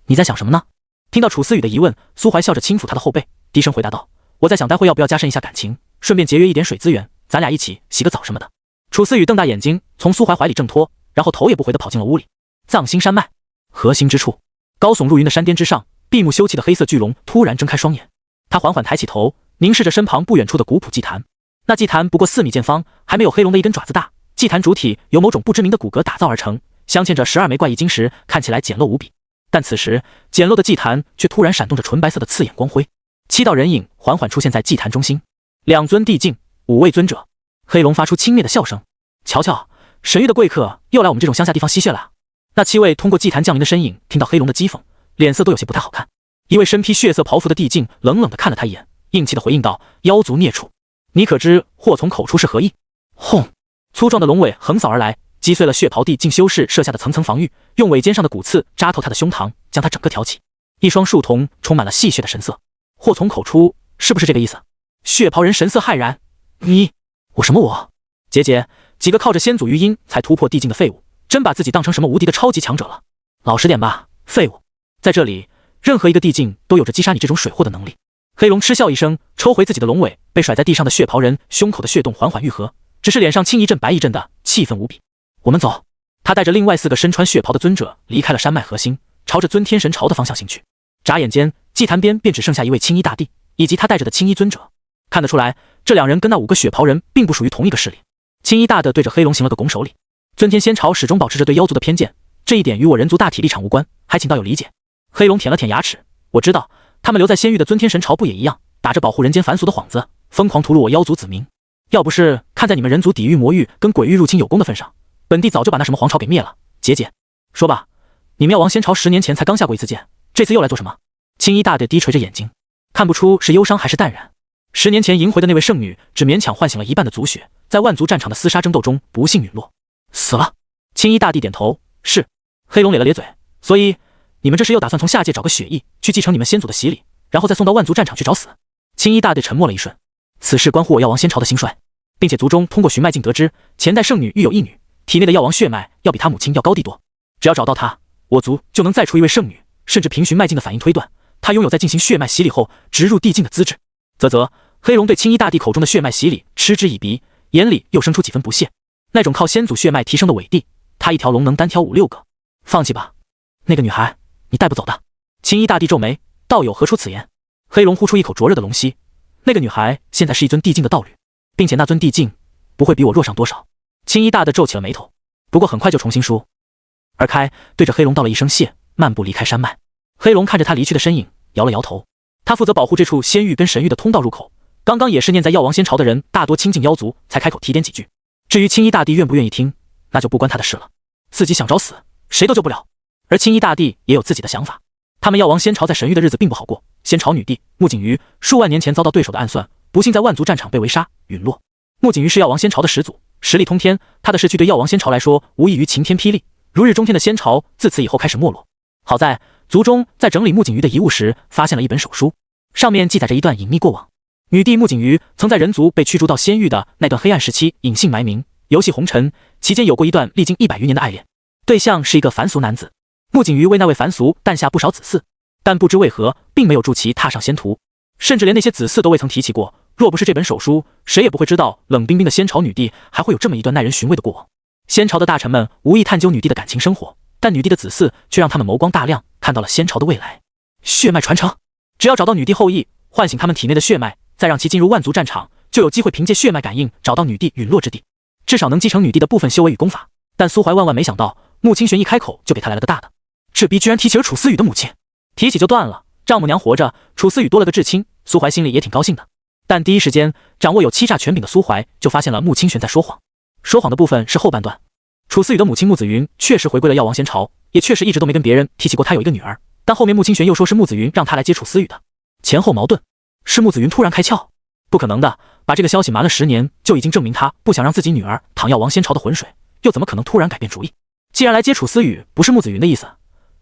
你在想什么呢？听到楚思雨的疑问，苏怀笑着轻抚他的后背，低声回答道：我在想待会要不要加深一下感情，顺便节约一点水资源，咱俩一起洗个澡什么的。楚思雨瞪大眼睛，从苏怀怀里挣脱，然后头也不回地跑进了屋里。藏心山脉核心之处，高耸入云的山巅之上，闭目休憩的黑色巨龙突然睁开双眼，他缓缓抬起头，凝视着身旁不远处的古朴祭坛。那祭坛不过4米见方，还没有黑龙的一根爪子大。祭坛主体由某种不知名的骨骼打造而成，镶嵌着12枚怪异晶石，看起来简陋无比。但此时简陋的祭坛却突然闪动着纯白色的刺眼光辉，7道人影缓缓出现在祭坛中心，2尊帝境，5位尊者。黑龙发出轻蔑的笑声，瞧瞧，神域的贵客又来我们这种乡下地方吸血了。那7位通过祭坛降临的身影听到黑龙的讥讽，脸色都有些不太好看。一位身披血色袍服的帝境冷冷地看了他一眼，硬气地回应道：妖族孽畜，你可知祸从口出是何意？轰！粗壮的龙尾横扫而来，击碎了血袍帝境修士设下的层层防御，用尾尖上的骨刺扎透他的胸膛，将他整个挑起。一双树瞳充满了戏谑的神色。祸从口出，是不是这个意思？血袍人神色骇然，我什么我？结节，几个靠着先祖余音才突破帝境的废物，真把自己当成什么无敌的超级强者了？老实点吧，废物！在这里，任何一个帝境都有着击杀你这种水货的能力。黑龙嗤笑一声，抽回自己的龙尾，被甩在地上的血袍人胸口的血洞缓缓愈合，只是脸上青一阵白一阵的，气愤无比。我们走。他带着另外4个身穿血袍的尊者离开了山脉核心，朝着尊天神朝的方向行去。眨眼间，祭坛边便只剩下一位青衣大帝以及他带着的青衣尊者。看得出来，这2人跟那5个血袍人并不属于同一个势力。青衣大的对着黑龙行了个拱手礼。尊天仙朝始终保持着对妖族的偏见，这一点与我人族大体立场无关，还请道友理解。黑龙舔了舔牙齿，我知道，他们留在仙域的尊天神朝不也一样，打着保护人间凡俗的幌子，疯狂屠戮我妖族子民。要不是看在你们人族抵御魔域跟鬼域入侵有功的份上，本地早就把那什么皇朝给灭了。姐姐，说吧，你们药王仙朝10年前才刚下过一次剑，这次又来做什么？青衣大的低垂着眼睛，看不出是忧伤还是淡然。10年前迎回的那位圣女，只勉强唤醒了一半的族血，在万族战场的厮杀争斗中不幸陨落，死了。青衣大帝点头，是。黑龙咧了咧嘴，所以你们这是又打算从下界找个血裔去继承你们先祖的洗礼，然后再送到万族战场去找死？青衣大帝沉默了一瞬，此事关乎我药王仙朝的兴衰，并且族中通过寻脉镜得知，前代圣女育有一女，体内的药王血脉要比她母亲要高地多。只要找到她，我族就能再出一位圣女，甚至凭寻脉镜的反应推断，她拥有在进行血脉洗礼后直入地境的资质。啧，黑龙对青衣大帝口中的血脉洗礼嗤之以鼻，眼里又生出几分不屑。那种靠先祖血脉提升的伟帝，他一条龙能单挑5、6个。放弃吧，那个女孩你带不走的。青衣大帝皱眉，道友何出此言？黑龙呼出一口灼热的龙息，那个女孩现在是一尊帝境的道侣，并且那尊帝境不会比我弱上多少。青衣大的皱起了眉头，不过很快就重新舒而开，对着黑龙道了一声谢，漫步离开山脉。黑龙看着他离去的身影，摇了摇头。他负责保护这处仙域跟神域的通道入口，刚刚也是念在药王仙朝的人大多亲近妖族，才开口提点几句。至于青衣大帝愿不愿意听，那就不关他的事了。自己想找死，谁都救不了。而青衣大帝也有自己的想法。他们药王仙朝在神域的日子并不好过，仙朝女帝穆景瑜数万年前遭到对手的暗算，不幸在万族战场被围杀陨落。穆景瑜是药王仙朝的始祖，实力通天，他的逝去对药王仙朝来说无异于晴天霹雳。如日中天的仙朝自此以后开始没落。好在族中在整理穆景瑜的遗物时，发现了一本手书，上面记载着一段隐秘过往。女帝穆景瑜曾在人族被驱逐到仙域的那段黑暗时期隐姓埋名，游戏红尘，期间有过一段历经100余年的爱恋，对象是一个凡俗男子。穆景瑜为那位凡俗诞下不少子嗣，但不知为何并没有助其踏上仙途，甚至连那些子嗣都未曾提起过。若不是这本手书，谁也不会知道冷冰冰的仙朝女帝还会有这么一段耐人寻味的过往。仙朝的大臣们无意探究女帝的感情生活，但女帝的子嗣却让他们眸光大亮，看到了仙朝的未来。血脉传承，只要找到女帝后裔，唤醒他们体内的血脉，再让其进入万族战场，就有机会凭借血脉感应找到女帝陨落之地，至少能继承女帝的部分修为与功法。但苏怀万万没想到，穆清玄一开口就给他来了个大的，这逼居然提起了楚思雨的母亲。提起就断了，丈母娘活着，楚思雨多了个至亲，苏怀心里也挺高兴的。但第一时间掌握有欺诈权柄的苏怀就发现了穆清玄在说谎。说谎的部分是后半段，楚思雨的母亲穆子云确实回归了药王仙朝，也确实一直都没跟别人提起过她有一个女儿，但后面穆清玄又说是穆子云让她来接楚思雨的，前后矛盾。是穆子云突然开窍？不可能的，把这个消息瞒了10年，就已经证明他不想让自己女儿淌药王仙朝的浑水，又怎么可能突然改变主意？既然来接楚思雨不是穆子云的意思，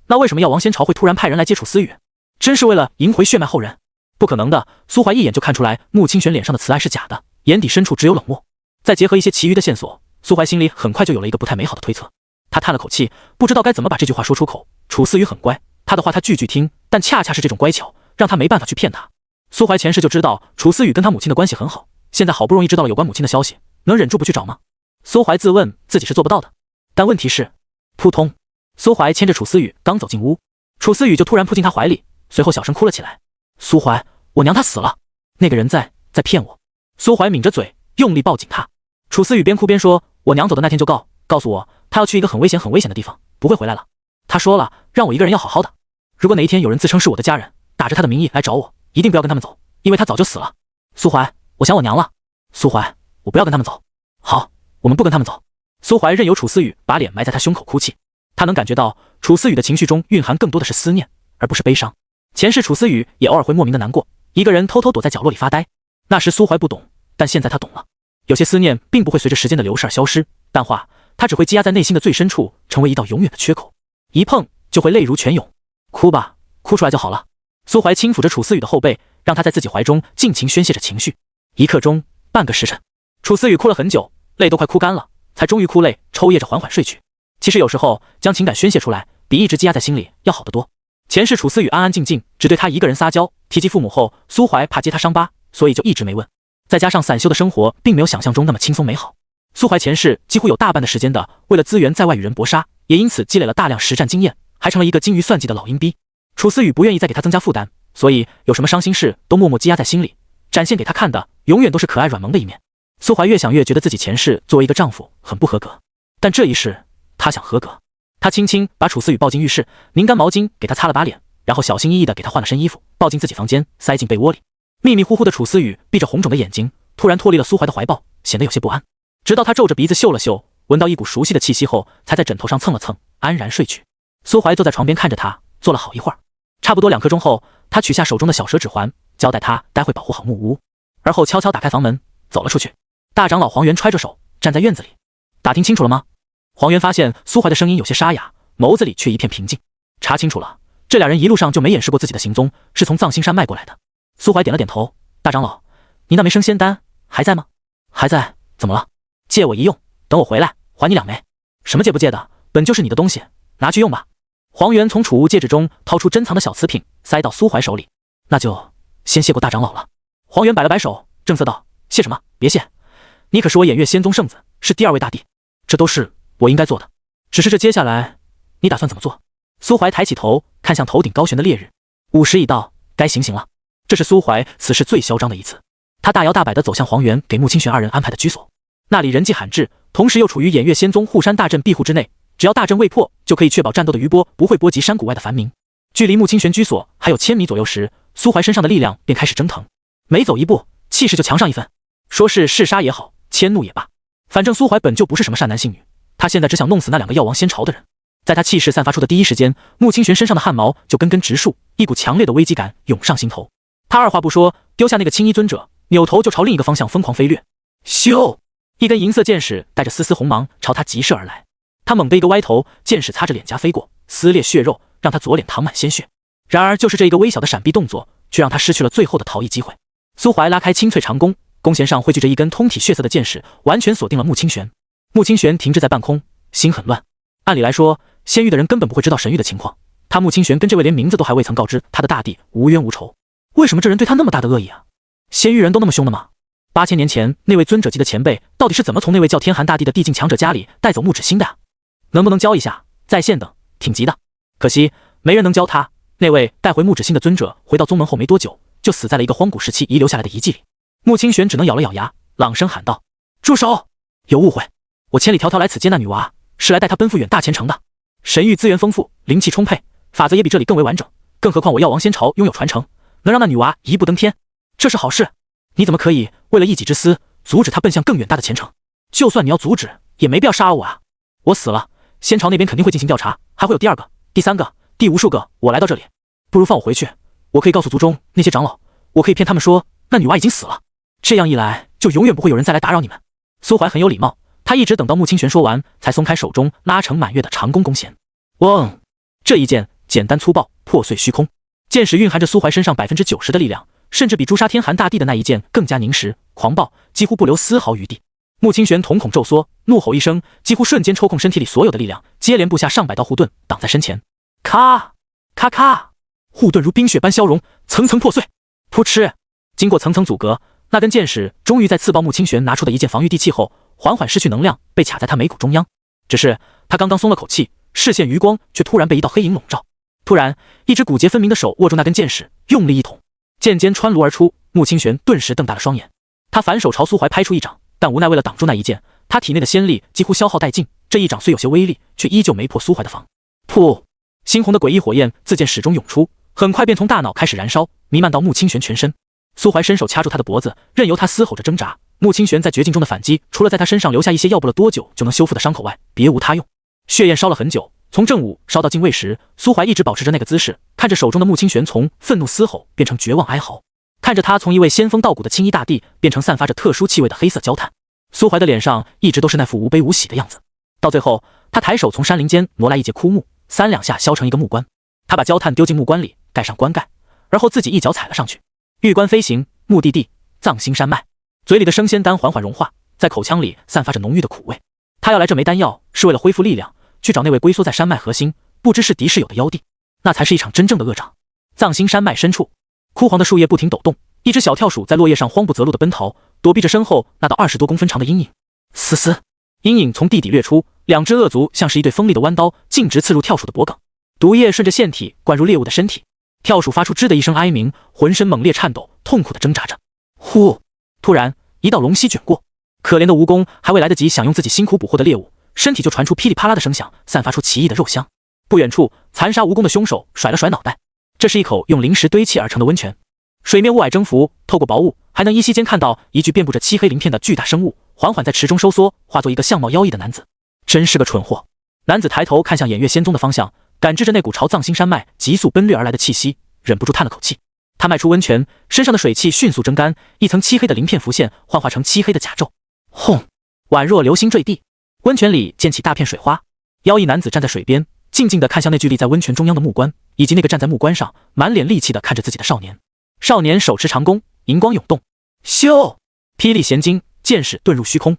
那为什么药王仙朝会突然派人来接楚思雨？真是为了赢回血脉后人？不可能的，苏怀一眼就看出来穆清玄脸上的慈爱是假的，眼底深处只有冷漠。再结合一些其余的线索，苏怀心里很快就有了一个不太美好的推测。他叹了口气，不知道该怎么把这句话说出口。楚思雨很乖，他的话他句句听，但恰恰是这种乖巧，让他没办法去骗他。苏怀前世就知道楚思雨跟他母亲的关系很好，现在好不容易知道了有关母亲的消息，能忍住不去找吗？苏怀自问自己是做不到的，但问题是，扑通，苏怀牵着楚思雨刚走进屋，楚思雨就突然扑进他怀里，随后小声哭了起来。苏怀，我娘她死了，那个人在骗我。苏怀抿着嘴，用力抱紧她。楚思雨边哭边说，我娘走的那天就告诉我，她要去一个很危险的地方，不会回来了。她说了，让我一个人要好好的。如果哪一天有人自称是我的家人，打着她的名义来找我，一定不要跟他们走，因为她早就死了。苏怀，我想我娘了。苏怀，我不要跟他们走。好，我们不跟他们走。苏怀任由楚思雨把脸埋在他胸口哭泣，他能感觉到楚思雨的情绪中蕴含更多的是思念，而不是悲伤。前世楚思雨也偶尔会莫名的难过，一个人偷偷躲在角落里发呆。那时苏怀不懂，但现在他懂了。有些思念并不会随着时间的流逝而消失，淡化，它只会积压在内心的最深处，成为一道永远的缺口，一碰就会泪如泉涌。哭吧，哭出来就好了。苏怀轻抚着楚思雨的后背，让她在自己怀中尽情宣泄着情绪。1刻钟，半个时辰，楚思雨哭了很久，泪都快哭干了，才终于哭泪抽噎着缓缓睡去。其实有时候将情感宣泄出来，比一直积压在心里要好得多。前世楚思雨安安静静，只对他一个人撒娇，提及父母后，苏怀怕揭他伤疤，所以就一直没问。再加上散修的生活并没有想象中那么轻松美好，苏怀前世几乎有大半的时间的为了资源在外与人搏杀，也因此积累了大量实战经验，还成了一个精于算计的老阴逼。楚思雨不愿意再给他增加负担，所以有什么伤心事都默默积压在心里，展现给他看的永远都是可爱软萌的一面。苏怀越想越觉得自己前世作为一个丈夫很不合格，但这一世他想合格。他轻轻把楚思雨抱进浴室，拧干毛巾给他擦了把脸，然后小心翼翼地给他换了身衣服，抱进自己房间，塞进被窝里。迷迷糊糊的楚思雨闭着红肿的眼睛，突然脱离了苏怀的怀抱，显得有些不安。直到他皱着鼻子嗅了嗅，闻到一股熟悉的气息后，才在枕头上蹭了蹭，安然睡去。苏怀坐在床边看着他，坐了好一会儿。差不多2刻钟后，他取下手中的小蛇指环，交代他待会保护好木屋，而后悄悄打开房门，走了出去。大长老黄元揣着手站在院子里，打听清楚了吗？黄元发现苏怀的声音有些沙哑，眸子里却一片平静。查清楚了，这俩人一路上就没掩饰过自己的行踪，是从藏心山迈过来的。苏怀点了点头，大长老，您那枚升仙丹还在吗？还在，怎么了？借我一用，等我回来还你2枚。什么借不借的，本就是你的东西，拿去用吧。黄元从储物戒指中掏出珍藏的小瓷品，塞到苏怀手里。那就先谢过大长老了。黄元摆了摆手，正色道，谢什么？别谢，你可是我偃月仙宗圣子，是第2位大帝，这都是我应该做的。只是这接下来你打算怎么做？苏怀抬起头看向头顶高悬的烈日，午时已到，该行刑了。这是苏怀此时最嚣张的一次。他大摇大摆地走向黄元给穆清玄2人安排的居所，那里人迹罕至，同时又处于偃月仙宗护山大阵庇护之内，只要大阵未破，就可以确保战斗的余波不会波及山谷外的繁民。距离穆清玄居所还有1000米左右时，苏怀身上的力量便开始蒸腾，每走一步气势就强上一分。说是嗜杀也好，迁怒也罢，反正苏怀本就不是什么善男信女，他现在只想弄死那2个药王仙朝的人。在他气势散发出的第一时间，穆清玄身上的汗毛就根根直竖，一股强烈的危机感涌上心头。他二话不说，丢下那个青衣尊者，扭头就朝另一个方向疯狂飞掠。咻！一根银色箭矢带着丝丝红芒朝他急射而来。他猛地一个歪头，箭矢擦着脸颊飞过，撕裂血肉，让他左脸淌满鲜血。然而就是这一个微小的闪避动作，却让他失去了最后的逃逸机会。苏怀拉开青翠长弓，弓弦上汇聚着一根通体血色的箭矢，完全锁定了穆清玄。穆清玄停滞在半空，心很乱。按理来说，仙域的人根本不会知道神域的情况，他穆清玄跟这位连名字都还未曾告知他的大帝无冤无仇，为什么这人对他那么大的恶意啊？仙域人都那么凶的吗？8000年前那位尊者级的前辈到底是怎么从那位叫天寒大帝的地境强者家里带走木指心的呀？能不能教一下？在线等，挺急的。可惜没人能教他。那位带回木指心的尊者回到宗门后没多久，就死在了一个荒古时期遗留下来的遗迹里。穆清玄只能咬了咬牙，朗声喊道：“住手！有误会，我千里迢迢来此接那女娃，是来带她奔赴远大前程的。神域资源丰富，灵气充沛，法则也比这里更为完整。更何况我药王仙朝拥有传承，能让那女娃一步登天，这是好事。你怎么可以为了一己之私，阻止她奔向更远大的前程？就算你要阻止，也没必要杀我啊！我死了，仙朝那边肯定会进行调查，还会有第2个、第3个、第无数个我来到这里。不如放我回去，我可以告诉族中那些长老，我可以骗他们说那女娃已经死了。这样一来，就永远不会有人再来打扰你们。”苏怀很有礼貌，他一直等到穆清玄说完，才松开手中拉成满月的长弓弓弦。嗡！这一剑简单粗暴，破碎虚空，剑矢蕴含着苏怀身上90%的力量，甚至比诛杀天寒大帝的那一剑更加凝实狂暴，几乎不留丝毫余地。穆清玄瞳孔骤缩，怒吼一声，几乎瞬间抽空身体里所有的力量，接连布下上百道护盾挡在身前。咔咔咔，护盾如冰雪般消融，层层破碎。噗嗤！经过层层阻隔，那根箭矢终于在刺爆穆清玄拿出的一件防御地气后，缓缓失去能量，被卡在他眉骨中央。只是他刚刚松了口气，视线余光却突然被一道黑影笼罩。突然，一只骨节分明的手握住那根箭矢，用力一捅，剑尖穿颅而出。穆清玄顿时瞪大了双眼，他反手朝苏怀拍出一掌，但无奈为了挡住那一剑，他体内的仙力几乎消耗殆尽。这一掌虽有些威力，却依旧没破苏怀的防。噗！猩红的诡异火焰自剑矢中涌出，很快便从大脑开始燃烧，弥漫到穆清玄全身。苏怀伸手掐住他的脖子，任由他嘶吼着挣扎。穆清玄在绝境中的反击，除了在他身上留下一些要不了多久就能修复的伤口外，别无他用。血焰烧了很久，从正午烧到近未时，苏怀一直保持着那个姿势，看着手中的穆清玄从愤怒嘶吼变成绝望哀嚎，看着他从一位仙风道骨的青衣大帝变成散发着特殊气味的黑色焦炭。苏怀的脸上一直都是那副无悲无喜的样子。到最后，他抬手从山林间挪来一截枯木，3两下削成一个木棺。他把焦炭丢进木棺里，盖上棺盖，而后自己一脚踩了上去。玉棺飞行，目的地藏心山脉。嘴里的生仙丹缓缓融化，在口腔里散发着浓郁的苦味。他要来这枚丹药，是为了恢复力量，去找那位龟缩在山脉核心，不知是敌是友的妖帝。那才是一场真正的恶仗。藏心山脉深处，枯黄的树叶不停抖动，一只小跳鼠在落叶上慌不择路地奔逃，躲避着身后那道20多公分长的阴影。嘶嘶，阴影从地底掠出，2只恶足像是一对锋利的弯刀，径直刺入跳鼠的脖颈。毒液顺着腺体灌入猎物的身体，跳鼠发出吱的一声哀鸣，浑身猛烈颤抖，痛苦地挣扎着。呼！突然，一道龙息卷过，可怜的蜈蚣还未来得及享用自己辛苦捕获的猎物，身体就传出噼里啪啦的声响，散发出奇异的肉香。不远处，残杀蜈蚣的凶手甩了甩脑袋。这是一口用灵石堆砌而成的温泉，水面雾霭征服，透过薄雾，还能依稀间看到一具遍布着漆黑鳞片的巨大生物，缓缓在池中收缩，化作一个相貌妖异的男子。真是个蠢货！男子抬头看向偃月仙踪的方向，感知着那股朝藏心山脉急速奔掠而来的气息，忍不住叹了口气。他迈出温泉，身上的水汽迅速蒸干，一层漆黑的鳞片浮现，幻化成漆黑的甲胄。轰！宛若流星坠地，温泉里溅起大片水花。妖异男子站在水边，静静地看向那具立在温泉中央的木棺，以及那个站在木棺上满脸戾气地看着自己的少年。少年手持长弓，银光涌动，咻！霹雳弦惊，剑矢遁入虚空。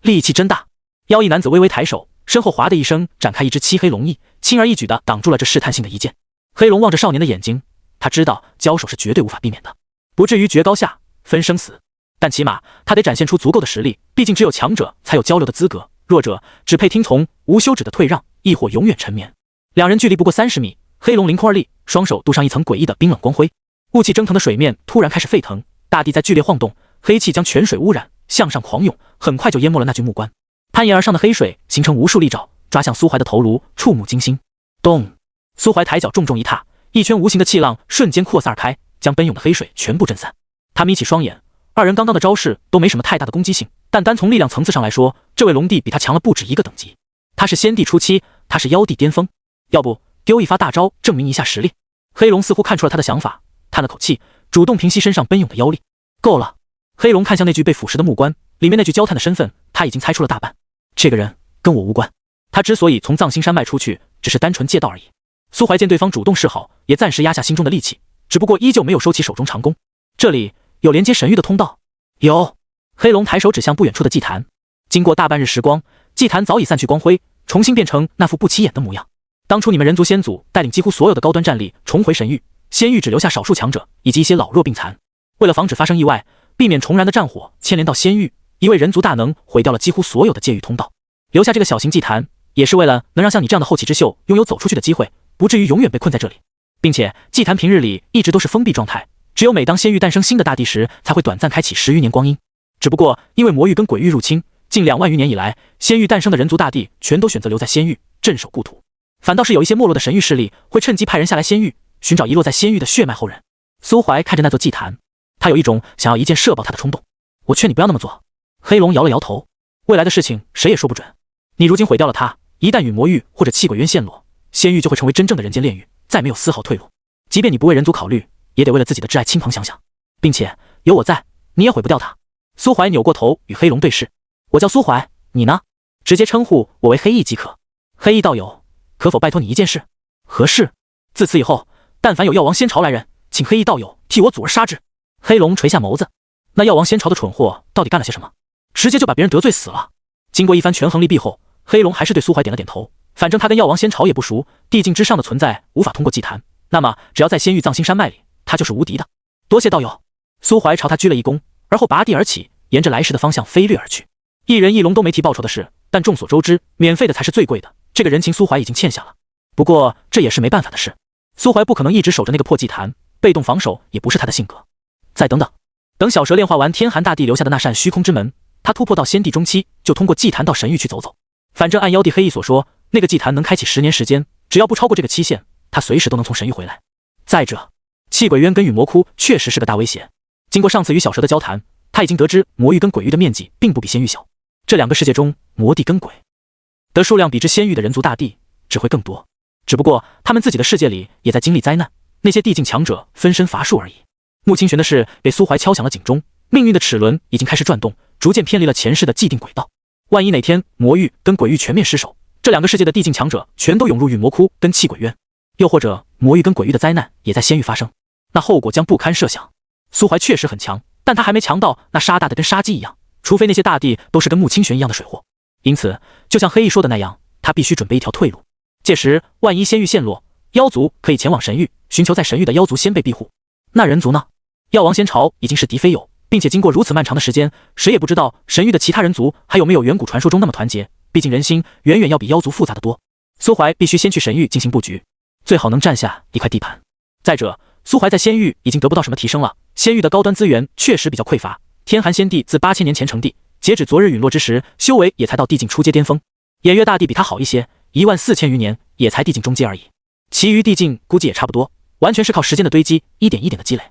力气真大！妖异男子微微抬手，身后哗的一声展开一只漆黑龙翼，轻而易举地挡住了这试探性的一剑。黑龙望着少年的眼睛，他知道交手是绝对无法避免的，不至于决高下分生死，但起码他得展现出足够的实力，毕竟只有强者才有交流的资格，弱者只配听从，无休止的退让，亦或永远沉眠。两人距离不过30米，黑龙凌空而立，双手镀上一层诡异的冰冷光辉。雾气蒸腾的水面突然开始沸腾，大地在剧烈晃动，黑气将泉水污染，向上狂涌，很快就淹没了那具木棺。攀岩而上的黑水形成无数利爪，抓向苏怀的头颅，触目惊心。咚！苏怀抬脚重重一踏，一圈无形的气浪瞬间扩散而开，将奔涌的黑水全部震散。他眯起双眼，二人刚刚的招式都没什么太大的攻击性，但单从力量层次上来说，这位龙帝比他强了不止一个等级。他是仙帝初期，他是妖帝巅峰，要不丢一发大招证明一下实力？黑龙似乎看出了他的想法，叹了口气，主动平息身上奔涌的妖力。够了！黑龙看向那具被腐蚀的木棺，里面那具焦炭的身份他已经猜出了大半。这个人跟我无关，他之所以从藏心山脉出去，只是单纯借道而已。苏怀见对方主动示好，也暂时压下心中的戾气，只不过依旧没有收起手中长弓。这里有连接神域的通道。有。黑龙抬手指向不远处的祭坛，经过大半日时光，祭坛早已散去光辉，重新变成那副不起眼的模样。当初你们人族先祖带领几乎所有的高端战力重回神域，仙域只留下少数强者以及一些老弱病残。为了防止发生意外，避免重燃的战火牵连到仙域，一位人族大能毁掉了几乎所有的界域通道，留下这个小型祭坛，也是为了能让像你这样的后起之秀拥有走出去的机会，不至于永远被困在这里。并且祭坛平日里一直都是封闭状态，只有每当仙域诞生新的大地时，才会短暂开启10余年光阴。只不过因为魔域跟鬼域入侵，近2万余年以来，仙域诞生的人族大帝全都选择留在仙域镇守故土，反倒是有一些没落的神域势力会趁机派人下来仙域，寻找遗落在仙域的血脉后人。苏怀看着那座祭坛，他有一种想要一箭射爆他的冲动。我劝你不要那么做。黑龙摇了摇头，未来的事情谁也说不准。你如今毁掉了它，一旦与魔域或者气鬼渊陷落，仙域就会成为真正的人间炼狱，再没有丝毫退路。即便你不为人族考虑，也得为了自己的挚爱亲朋想想，并且有我在，你也毁不掉它。苏怀扭过头与黑龙对视，我叫苏怀，你呢？直接称呼我为黑翼即可。黑翼道友，可否拜托你一件事？何事？自此以后，但凡有药王仙朝来人，请黑翼道友替我阻而杀之。黑龙垂下眸子，那药王仙朝的蠢货到底干了些什么？直接就把别人得罪死了。经过一番权衡利弊后，黑龙还是对苏怀点了点头。反正他跟药王仙朝也不熟，地境之上的存在无法通过祭坛，那么只要在仙域藏心山脉里，他就是无敌的。多谢道友。苏怀朝他鞠了一躬，而后拔地而起，沿着来时的方向飞掠而去。一人一龙都没提报酬的事，但众所周知，免费的才是最贵的。这个人情苏怀已经欠下了，不过这也是没办法的事。苏怀不可能一直守着那个破祭坛，被动防守也不是他的性格。再等等，等小蛇炼化完天寒大帝留下的那扇虚空之门，他突破到仙帝中期，就通过祭坛到神域去走走。反正按妖帝黑翼所说，那个祭坛能开启10年时间，只要不超过这个期限，他随时都能从神域回来。再者，气鬼渊跟雨魔窟确实是个大威胁。经过上次与小蛇的交谈，他已经得知魔域跟鬼域的面积并不比仙域小。这两个世界中，魔帝跟鬼的数量比之仙域的人族大帝只会更多，只不过他们自己的世界里也在经历灾难，那些地境强者分身乏术而已。穆清玄的事被苏怀敲响了警钟，命运的齿轮已经开始转动，逐渐偏离了前世的既定轨道。万一哪天魔域跟鬼域全面失守，这两个世界的地境强者全都涌入雨魔窟跟气鬼渊，又或者魔域跟鬼域的灾难也在仙域发生，那后果将不堪设想。苏怀确实很强，但他还没强到那杀大的跟杀鸡一样，除非那些大帝都是跟穆清玄一样的水货。因此就像黑翼说的那样，他必须准备一条退路。届时万一仙域陷落，妖族可以前往神域，寻求在神域的妖族先辈庇护。那人族呢？药王仙朝已经是敌非友，并且经过如此漫长的时间，谁也不知道神域的其他人族还有没有远古传说中那么团结，毕竟人心远远要比妖族复杂的多。苏怀必须先去神域进行布局，最好能占下一块地盘。再者，苏怀在仙域已经得不到什么提升了，仙域的高端资源确实比较匮乏。天寒仙帝自8000年前成帝，截止昨日陨落之时，修为也才到地境初阶巅峰。偃月大帝比他好一些，14000余年也才地境中阶而已，其余地境估计也差不多，完全是靠时间的堆积，一点一点的积累。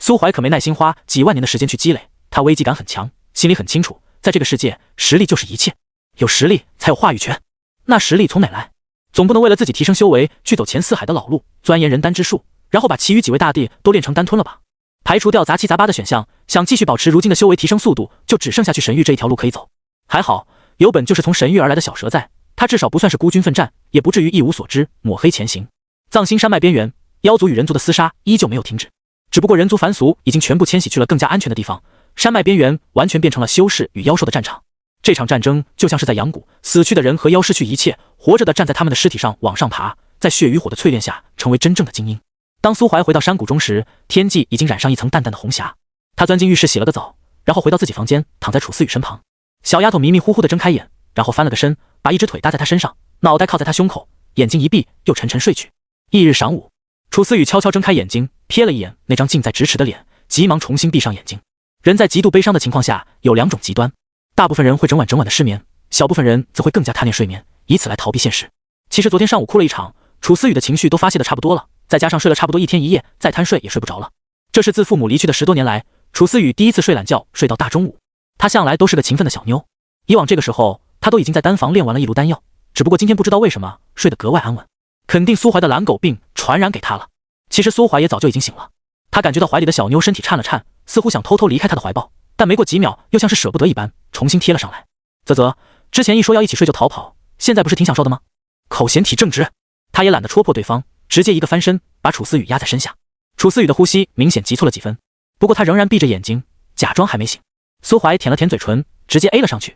苏怀可没耐心花几万年的时间去积累，他危机感很强，心里很清楚，在这个世界，实力就是一切，有实力才有话语权。那实力从哪来？总不能为了自己提升修为，去走前4海的老路，钻研人丹之术，然后把其余几位大帝都练成丹吞了吧？排除掉杂七杂八的选项，想继续保持如今的修为提升速度，就只剩下去神域这一条路可以走。还好有本就是从神域而来的小蛇在，他至少不算是孤军奋战，也不至于一无所知，抹黑前行。藏心山脉边缘，妖族与人族的厮杀依旧没有停止，只不过人族凡俗已经全部迁徙去了更加安全的地方，山脉边缘完全变成了修士与妖兽的战场。这场战争就像是在阳谷，死去的人和妖失去一切，活着的站在他们的尸体上往上爬，在血与火的淬炼下成为真正的精英。当苏怀回到山谷中时，天际已经染上一层淡淡的红霞。他钻进浴室洗了个澡，然后回到自己房间，躺在楚思雨身旁。小丫头迷迷糊糊地睁开眼，然后翻了个身，把一只腿搭在他身上，脑袋靠在他胸口，眼睛一闭，又沉沉睡去。翌日晌午，楚思雨悄悄睁开眼睛，瞥了一眼那张近在咫尺的脸，急忙重新闭上眼睛。人在极度悲伤的情况下有两种极端，大部分人会整晚的失眠，小部分人则会更加贪恋睡眠，以此来逃避现实。其实昨天上午哭了一场，楚思雨的情绪都发泄得差不多了，再加上睡了差不多1天1夜，再贪睡也睡不着了。这是自父母离去的10多年来，楚思雨第一次睡懒觉，睡到大中午。她向来都是个勤奋的小妞，以往这个时候她都已经在丹房炼完了一炉丹药，只不过今天不知道为什么睡得格外安稳，肯定苏怀的懒狗病传染给她了。其实苏怀也早就已经醒了，他感觉到怀里的小妞身体颤了颤，似乎想偷偷离开他的怀抱，但没过几秒又像是舍不得一般，重新贴了上来。啧，之前一说要一起睡就逃跑，现在不是挺享受的吗？口嫌体正直。他也懒得戳破对方，直接一个翻身把楚思雨压在身下。楚思雨的呼吸明显急促了几分，不过他仍然闭着眼睛，假装还没醒。苏怀舔了舔嘴唇，直接 A 了上去。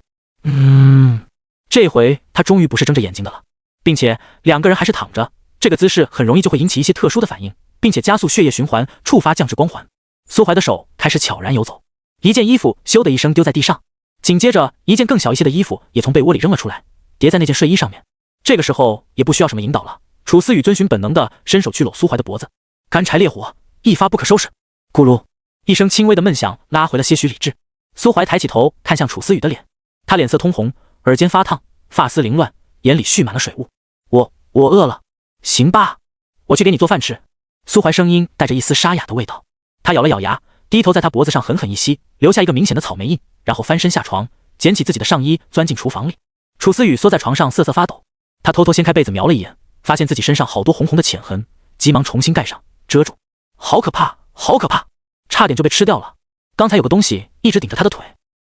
这回他终于不是睁着眼睛的了，并且两个人还是躺着，这个姿势很容易就会引起一些特殊的反应，并且加速血液循环，触发降脂光环。苏怀的手开始悄然游走，一件衣服咻的一声丢在地上，紧接着一件更小一些的衣服也从被窝里扔了出来，叠在那件睡衣上面。这个时候也不需要什么引导了，楚思雨遵循本能的伸手去搂苏怀的脖子，干柴烈火，一发不可收拾。咕噜一声轻微的闷响拉回了些许理智。苏怀抬起头看向楚思雨的脸，他脸色通红，耳尖发烫，发丝凌乱，眼里蓄满了水雾。我饿了。行吧，我去给你做饭吃。苏怀声音带着一丝沙哑的味道。他咬了咬牙，低头在他脖子上狠狠一吸，留下一个明显的草莓印，然后翻身下床，捡起自己的上衣钻进厨房里。楚思雨缩在床上瑟瑟发抖，他偷偷掀开被子瞄了一眼，发现自己身上好多红红的浅痕，急忙重新盖上遮住。好可怕，好可怕，差点就被吃掉了。刚才有个东西一直顶着他的腿，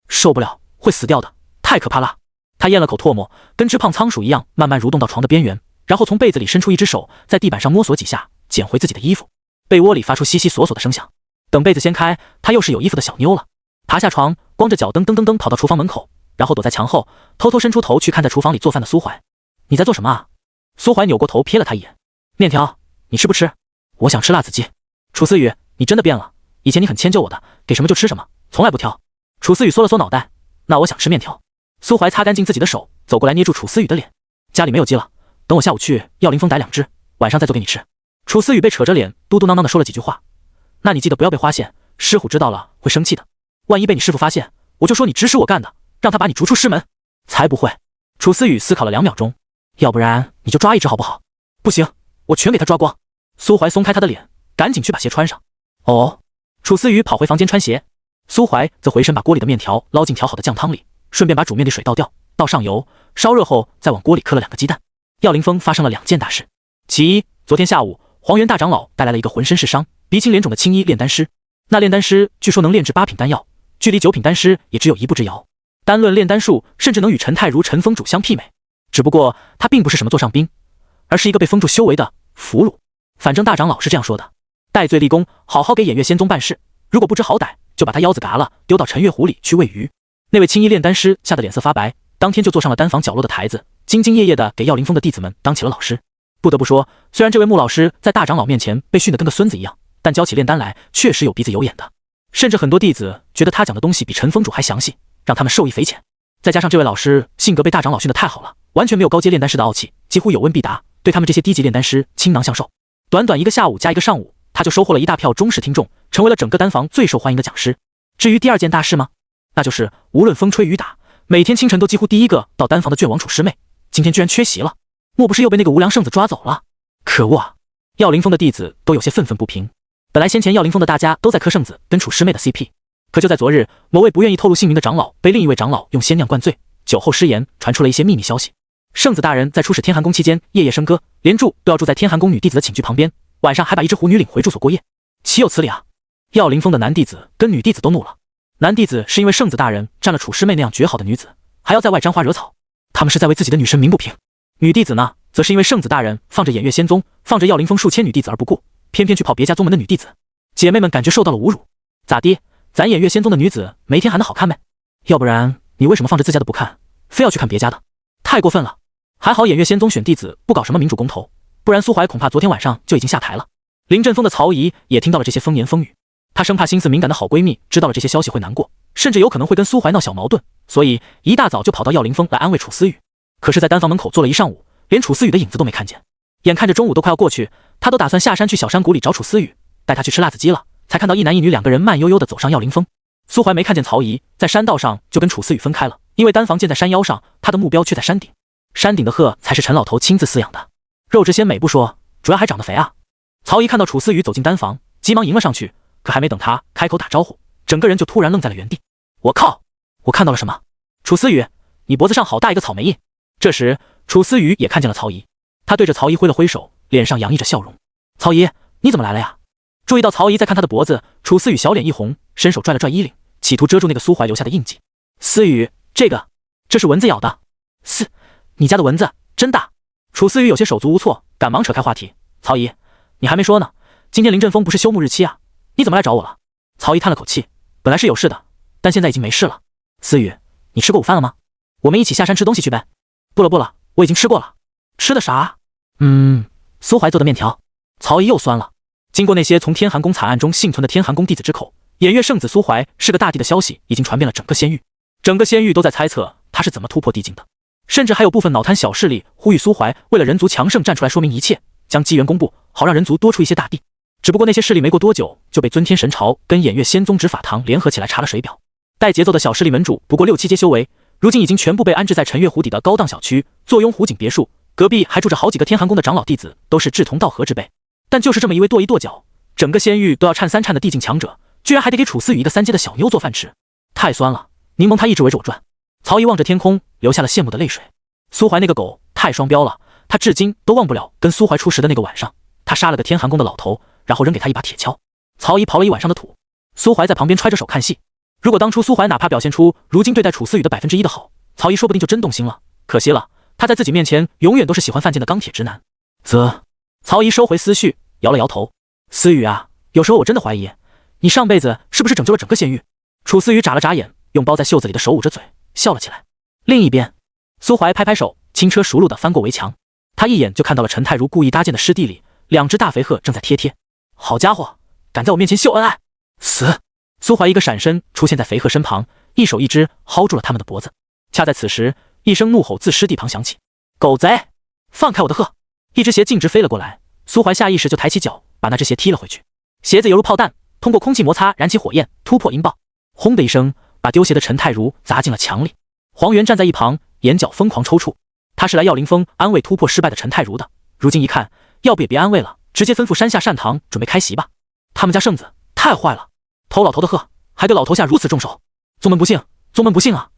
受不了，会死掉的，太可怕了。他咽了口唾沫，跟只胖仓鼠一样慢慢蠕动到床的边缘，然后从被子里伸出一只手，在地板上摸索几下，捡回自己的衣服。被窝里发出悉悉索索的声响，等被子掀开，他又是有衣服的小妞了。爬下床，光着脚噔噔噔噔跑到厨房门口，然后躲在墙后，偷偷伸出头去看在厨房里做饭的苏怀。你在做什么啊？苏怀扭过头瞥了他一眼。面条，你吃不吃？我想吃辣子鸡。楚思雨，你真的变了，以前你很迁就我的，给什么就吃什么，从来不挑。楚思雨缩了缩脑袋，那我想吃面条。苏怀擦干净自己的手，走过来捏住楚思雨的脸。家里没有鸡了，等我下午去要林峰逮2只，晚上再做给你吃。楚思雨被扯着脸，嘟嘟囔囔的说了几句话。那你记得不要被发现，师虎知道了会生气的。万一被你师傅发现，我就说你指使我干的，让他把你逐出师门。才不会。楚思雨思考了2秒钟，要不然你就抓1只好不好？不行，我全给他抓光。苏怀松开他的脸，赶紧去把鞋穿上。哦。楚思雨跑回房间穿鞋，苏怀则回身把锅里的面条捞进调好的酱汤里，顺便把煮面的水倒掉，倒上油，烧热后再往锅里磕了2个鸡蛋。药灵峰发生了2件大事。其一，昨天下午黄元大长老带来了一个浑身是伤、鼻青脸肿的青衣炼丹师。那炼丹师据说能炼制8品丹药，距离9品丹师也只有1步之遥。单论炼丹术，甚至能与陈太如、陈封主相媲美。只不过他并不是什么座上宾，而是一个被封住修为的俘虏。反正大长老是这样说的：戴罪立功，好好给偃月仙宗办事。如果不知好歹，就把他腰子嘎了，丢到陈月湖里去喂鱼。那位青衣炼丹师吓得脸色发白，当天就坐上了丹房角落的台子，兢兢业业地给药灵峰的弟子们当起了老师。不得不说，虽然这位穆老师在大长老面前被训得跟个孙子一样，但教起炼丹来确实有鼻子有眼的。甚至很多弟子觉得他讲的东西比陈封主还详细，让他们受益匪浅。再加上这位老师性格被大长老训得太好了，完全没有高阶炼丹师的傲气，几乎有问必答，对他们这些低级炼丹师倾囊相授。短短1个下午加1个上午，他就收获了一大票忠实听众，成为了整个丹房最受欢迎的讲师。至于第2件大事吗？那就是无论风吹雨打，每天清晨都几乎第一个到丹房的卷王楚师妹，今天居然缺席了，莫不是又被那个无良圣子抓走了？可恶啊！药灵峰的弟子都有些愤愤不平。本来先前药灵峰的大家都在磕圣子跟楚师妹的 CP， 可就在昨日，某位不愿意透露姓名的长老被另一位长老用仙酿灌醉，酒后失言，传出了一些秘密消息。圣子大人在出使天寒宫期间夜夜笙歌，连住都要住在天寒宫女弟子的寝居旁边，晚上还把一只狐女领回住所过夜，岂有此理啊！药灵峰的男弟子跟女弟子都怒了。男弟子是因为圣子大人占了楚师妹那样绝好的女子，还要在外沾花惹草，他们是在为自己的女神鸣不平。女弟子呢，则是因为圣子大人放着偃月仙宗，放着药灵峰数千女弟子而不顾，偏偏去跑别家宗门的女弟子，姐妹们感觉受到了侮辱。咋的？咱偃月仙宗的女子没天寒的好看没？要不然你为什么放着自家的不看，非要去看别家的？太过分了！还好偃月仙宗选弟子不搞什么民主公投，不然苏怀恐怕昨天晚上就已经下台了。临阵风的曹姨也听到了这些风言风语，她生怕心思敏感的好闺蜜知道了这些消息会难过，甚至有可能会跟苏怀闹小矛盾，所以一大早就跑到药灵峰来安慰楚思雨。可是在丹房门口坐了一上午，连楚思雨的影子都没看见。眼看着中午都快要过去，她都打算下山去小山谷里找楚思雨，带她去吃辣子鸡了，才看到一男一女2个人慢悠悠地走上药灵峰。苏怀没看见曹姨，在山道上就跟楚思雨分开了，因为丹房建在山腰上，他的目标却在山顶。山顶的鹤才是陈老头亲自饲养的，肉质鲜美不说，主要还长得肥啊。曹姨看到楚思雨走进丹房，急忙迎了上去，可还没等他开口打招呼，整个人就突然愣在了原地。我靠，我看到了什么？楚思雨，你脖子上好大一个草莓印。这时楚思雨也看见了曹姨，他对着曹姨挥了挥手，脸上洋溢着笑容。曹姨，你怎么来了呀？注意到曹姨在看他的脖子，楚思雨小脸一红，伸手拽了拽衣领，企图遮住那个苏怀留下的印记。思雨，这是蚊子咬的。你家的蚊子真大。楚思雨有些手足无措，赶忙扯开话题。曹姨，你还没说呢，今天林振峰不是休沐日期啊，你怎么来找我了？曹姨叹了口气，本来是有事的，但现在已经没事了。思雨，你吃过午饭了吗？我们一起下山吃东西去呗。不了，我已经吃过了。吃的啥？苏怀做的面条。曹姨又酸了。经过那些从天寒宫惨案中幸存的天寒宫弟子之口，偃月圣子苏怀是个大帝的消息已经传遍了整个仙域，整个仙域都在猜测他是怎么突破地境的，甚至还有部分脑瘫小势力呼吁苏怀为了人族强盛站出来说明一切，将机缘公布，好让人族多出一些大帝。只不过那些势力没过多久就被尊天神朝跟偃月仙宗执法堂联合起来查了水表，带节奏的小势力门主不过6、7阶修为，如今已经全部被安置在陈月湖底的高档小区，坐拥湖景别墅，隔壁还住着好几个天寒宫的长老弟子，都是志同道合之辈。但就是这么一位跺一跺脚，整个仙域都要颤3颤的地境强者，居然还得给楚思雨一个3阶的小妞做饭吃，太酸了。柠檬他一直围着我转。曹姨望着天空，流下了羡慕的泪水。苏怀那个狗太双标了，他至今都忘不了跟苏怀初识的那个晚上，他杀了个天寒宫的老头，然后扔给他一把铁锹。曹姨刨了一晚上的土，苏怀在旁边揣着手看戏。如果当初苏怀哪怕表现出如今对待楚思雨的1%的好，曹姨说不定就真动心了。可惜了，他在自己面前永远都是喜欢犯贱的钢铁直男。曹姨收回思绪，摇了摇头。思雨啊，有时候我真的怀疑，你上辈子是不是拯救了整个仙域？楚思雨眨了眨眼，用包在袖子里的手捂着嘴，笑了起来。另一边，苏怀拍拍手，轻车熟路地翻过围墙。他一眼就看到了陈太如故意搭建的湿地里，2只大肥鹤正在贴。好家伙，敢在我面前秀恩爱！死！苏怀一个闪身出现在肥鹤身旁，一手一只薅住了他们的脖子。恰在此时，一声怒吼自湿地旁响起：“狗贼，放开我的鹤！”一只鞋径直飞了过来，苏怀下意识就抬起脚，把那只鞋踢了回去。鞋子犹如炮弹，通过空气摩擦燃起火焰，突破音爆，轰的一声，把丢鞋的陈太如砸进了墙里。黄元站在一旁，眼角疯狂抽搐。他是来要林峰安慰突破失败的陈太如的，如今一看，要不也别安慰了，直接吩咐山下善堂准备开席吧。他们家圣子太坏了，偷老头的鹤，还对老头下如此重手，宗门不幸啊！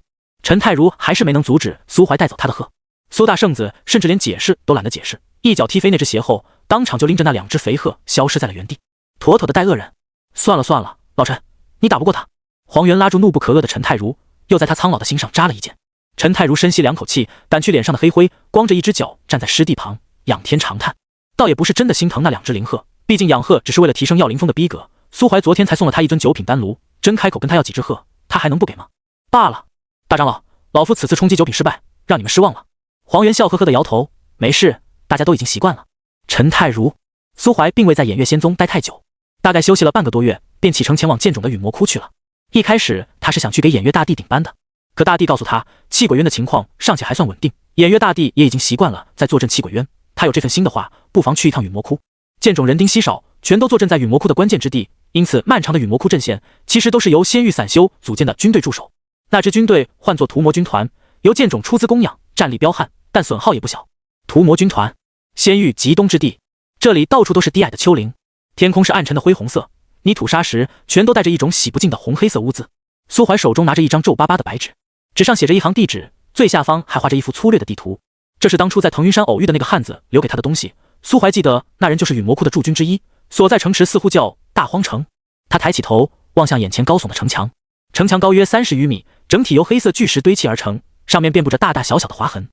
陈太如还是没能阻止苏怀带走他的鹤。苏大圣子甚至连解释都懒得解释，一脚踢飞那只鞋后，当场就拎着那2只肥鹤消失在了原地，妥妥的带恶人。算了，老陈，你打不过他。黄元拉住怒不可遏的陈太如，又在他苍老的心上扎了一剑。陈太如深吸2口气，掸去脸上的黑灰，光着一只脚站在湿地旁，仰天长叹。倒也不是真的心疼那2只灵鹤，毕竟养鹤只是为了提升耀灵峰的逼格。苏怀昨天才送了他一尊9品丹炉，真开口跟他要几只鹤，他还能不给吗？罢了，大长老，老夫此次冲击9品失败，让你们失望了。黄元笑呵呵的摇头，没事，大家都已经习惯了。陈太如，苏怀并未在偃月仙宗待太久，大概休息了半个多月，便启程前往剑冢的陨魔窟去了。一开始他是想去给偃月大帝顶班的，可大帝告诉他，气鬼渊的情况尚且还算稳定，偃月大帝也已经习惯了在坐镇气鬼渊，他有这份心的话，不妨去一趟陨魔窟。剑冢人丁稀少，全都坐镇在陨魔窟的关键之地，因此漫长的陨魔窟阵线其实都是由仙域散修组建的军队驻守。那支军队唤作屠魔军团，由剑冢出资供养，战力彪悍，但损耗也不小。屠魔军团，仙域极东之地，这里到处都是低矮的丘陵，天空是暗沉的灰红色，泥土沙石全都带着一种洗不尽的红黑色污渍。苏怀手中拿着一张皱巴巴的白纸，纸上写着一行地址，最下方还画着一幅粗略的地图。这是当初在腾云山偶遇的那个汉子留给他的东西。苏怀记得那人就是陨魔窟的驻军之一，所在城池似乎叫大荒城。他抬起头望向眼前高耸的城墙，城墙高约30余米，整体由黑色巨石堆砌而成，上面遍布着大大小小的划痕。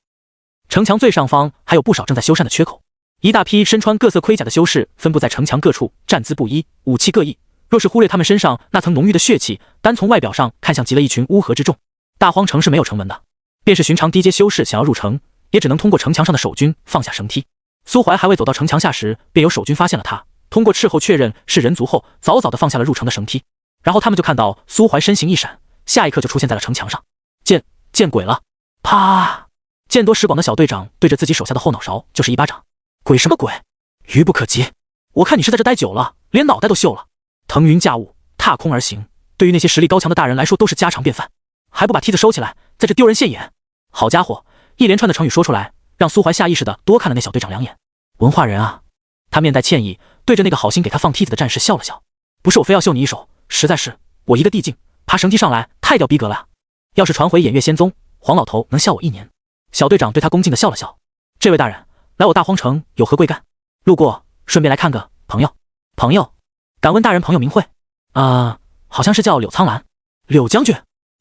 城墙最上方还有不少正在修缮的缺口，一大批身穿各色盔甲的修士分布在城墙各处，站姿不一，武器各异。若是忽略他们身上那层浓郁的血气，单从外表上看，像极了一群乌合之众。大荒城是没有城门的，便是寻常低阶修士想要入城，也只能通过城墙上的守军放下绳梯。苏怀还未走到城墙下时，便有守军发现了他，通过斥候确认是人族后，早早的放下了入城的绳梯。然后他们就看到苏怀身形一闪，下一刻就出现在了城墙上。见鬼了！啪！见多识广的小队长对着自己手下的后脑勺就是一巴掌。鬼什么鬼？愚不可及！我看你是在这待久了，连脑袋都锈了。腾云驾雾，踏空而行，对于那些实力高强的大人来说都是家常便饭，还不把梯子收起来，在这丢人现眼！好家伙，一连串的成语说出来，让苏怀下意识的多看了那小队长2眼。文化人啊！他面带歉意，对着那个好心给他放梯子的战士笑了笑。不是我非要秀你一手，实在是我一个地境，爬绳梯上来太掉逼格了啊！要是传回偃月仙宗，黄老头能笑我1年。小队长对他恭敬的笑了笑。这位大人，来我大荒城有何贵干？路过，顺便来看个朋友。朋友？敢问大人朋友名讳？好像是叫柳苍兰。柳将军？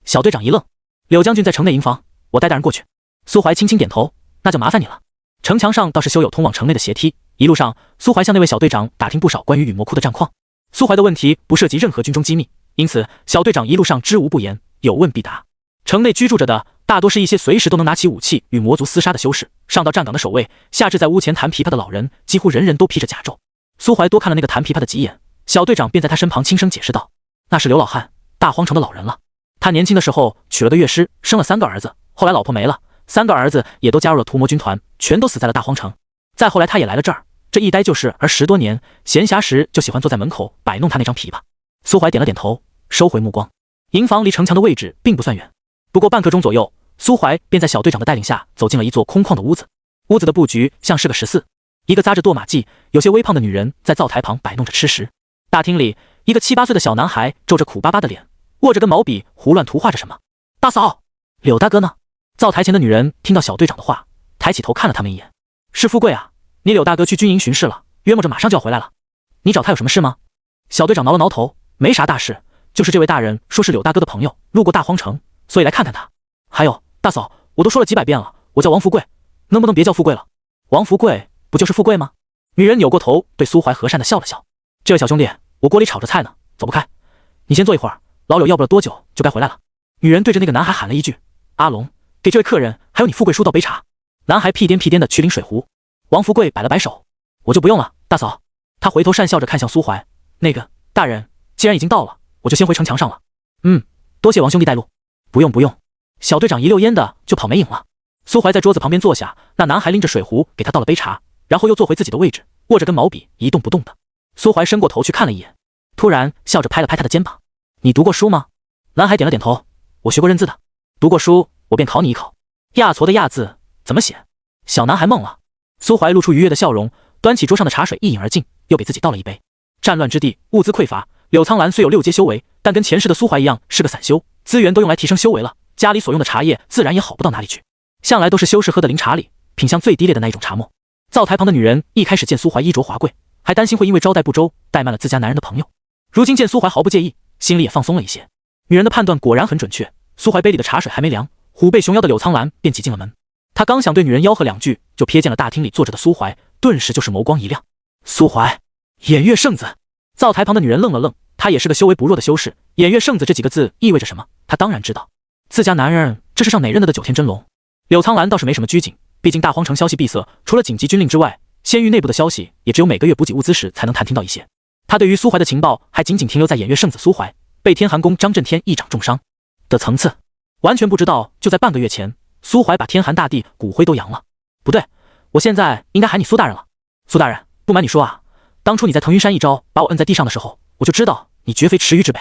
小队长一愣。柳将军在城内营房，我带大人过去。苏怀轻轻点头，那就麻烦你了。城墙上倒是修有通往城内的斜梯，一路上，苏怀向那位小队长打听不少关于陨魔窟的战况。苏怀的问题不涉及任何军中机密，因此小队长一路上知无不言，有问必答。城内居住着的大多是一些随时都能拿起武器与魔族厮杀的修士，上到站岗的守卫，下至在屋前弹琵琶的老人，几乎人人都披着甲胄。苏怀多看了那个弹琵琶的几眼，小队长便在他身旁轻声解释道：“那是刘老汉，大荒城的老人了。他年轻的时候娶了个乐师，生了3个儿子，后来老婆没了，3个儿子也都加入了屠魔军团，全都死在了大荒城。再后来他也来了这儿，这一待就是10多年，闲暇时就喜欢坐在门口摆弄他那张琵琶。”苏怀点了点头，收回目光。营房离城墙的位置并不算远，不过半刻钟左右，苏怀便在小队长的带领下走进了一座空旷的屋子。屋子的布局像是个14，一个扎着堕马髻、有些微胖的女人在灶台旁摆弄着吃食。大厅里，一个7、8岁的小男孩皱着苦巴巴的脸，握着根毛笔胡乱涂画着什么。大嫂，柳大哥呢？灶台前的女人听到小队长的话，抬起头看了他们一眼。是富贵啊，你柳大哥去军营巡视了，约摸着马上就要回来了。你找他有什么事吗？小队长挠了挠头，没啥大事，就是这位大人说是柳大哥的朋友，路过大荒城，所以来看看他。还有，大嫂，我都说了几百遍了，我叫王富贵，能不能别叫富贵了？王富贵不就是富贵吗？女人扭过头对苏怀和善的笑了笑。这位小兄弟，我锅里炒着菜呢，走不开，你先坐一会儿，老柳要不了多久就该回来了。女人对着那个男孩喊了一句：“阿龙，给这位客人还有你富贵叔倒杯茶。”男孩屁颠屁颠的去领水壶。王富贵摆了摆手：“我就不用了，大嫂。”他回头讪笑着看向苏怀：“那个大人，既然已经到了，我就先回城墙上了。”“多谢王兄弟带路。”“不用不用。”小队长一溜烟的就跑没影了。苏怀在桌子旁边坐下，那男孩拎着水壶给他倒了杯茶，然后又坐回自己的位置，握着根毛笔一动不动的。苏怀伸过头去看了一眼，突然笑着拍了拍他的肩膀：“你读过书吗？”男孩点了点头：“我学过认字的。读过书，我便考你一考。亚矬的亚字怎么写？”小男孩懵了。苏怀露出愉悦的笑容，端起桌上的茶水一饮而尽，又给自己倒了一杯。战乱之地，物资匮乏，柳苍兰虽有6阶修为，但跟前世的苏怀一样是个散修，资源都用来提升修为了，家里所用的茶叶自然也好不到哪里去，向来都是修士喝的灵茶里品相最低劣的那一种茶末。灶台旁的女人一开始见苏怀衣着华贵，还担心会因为招待不周怠慢了自家男人的朋友，如今见苏怀毫不介意，心里也放松了一些。女人的判断果然很准确，苏怀杯里的茶水还没凉，虎背熊腰的柳苍兰便挤进了门。他刚想对女人吆喝2句，就瞥见了大厅里坐着的苏怀，顿时就是眸光一亮。苏怀，偃月圣子。灶台旁的女人愣了愣，她也是个修为不弱的修士，偃月圣子这几个字意味着什么，她当然知道。自家男人这是上哪认得的9天真龙？柳苍兰倒是没什么拘谨，毕竟大荒城消息闭塞，除了紧急军令之外，仙域内部的消息也只有每个月补给物资时才能探听到一些。他对于苏怀的情报还仅仅停留在偃月圣子苏怀被天寒宫张震天一掌重伤的层次，完全不知道就在半个月前，苏怀把天寒大帝骨灰都扬了。不对，我现在应该喊你苏大人了。苏大人，不瞒你说啊，当初你在腾云山一招把我摁在地上的时候，我就知道你绝非池鱼之辈，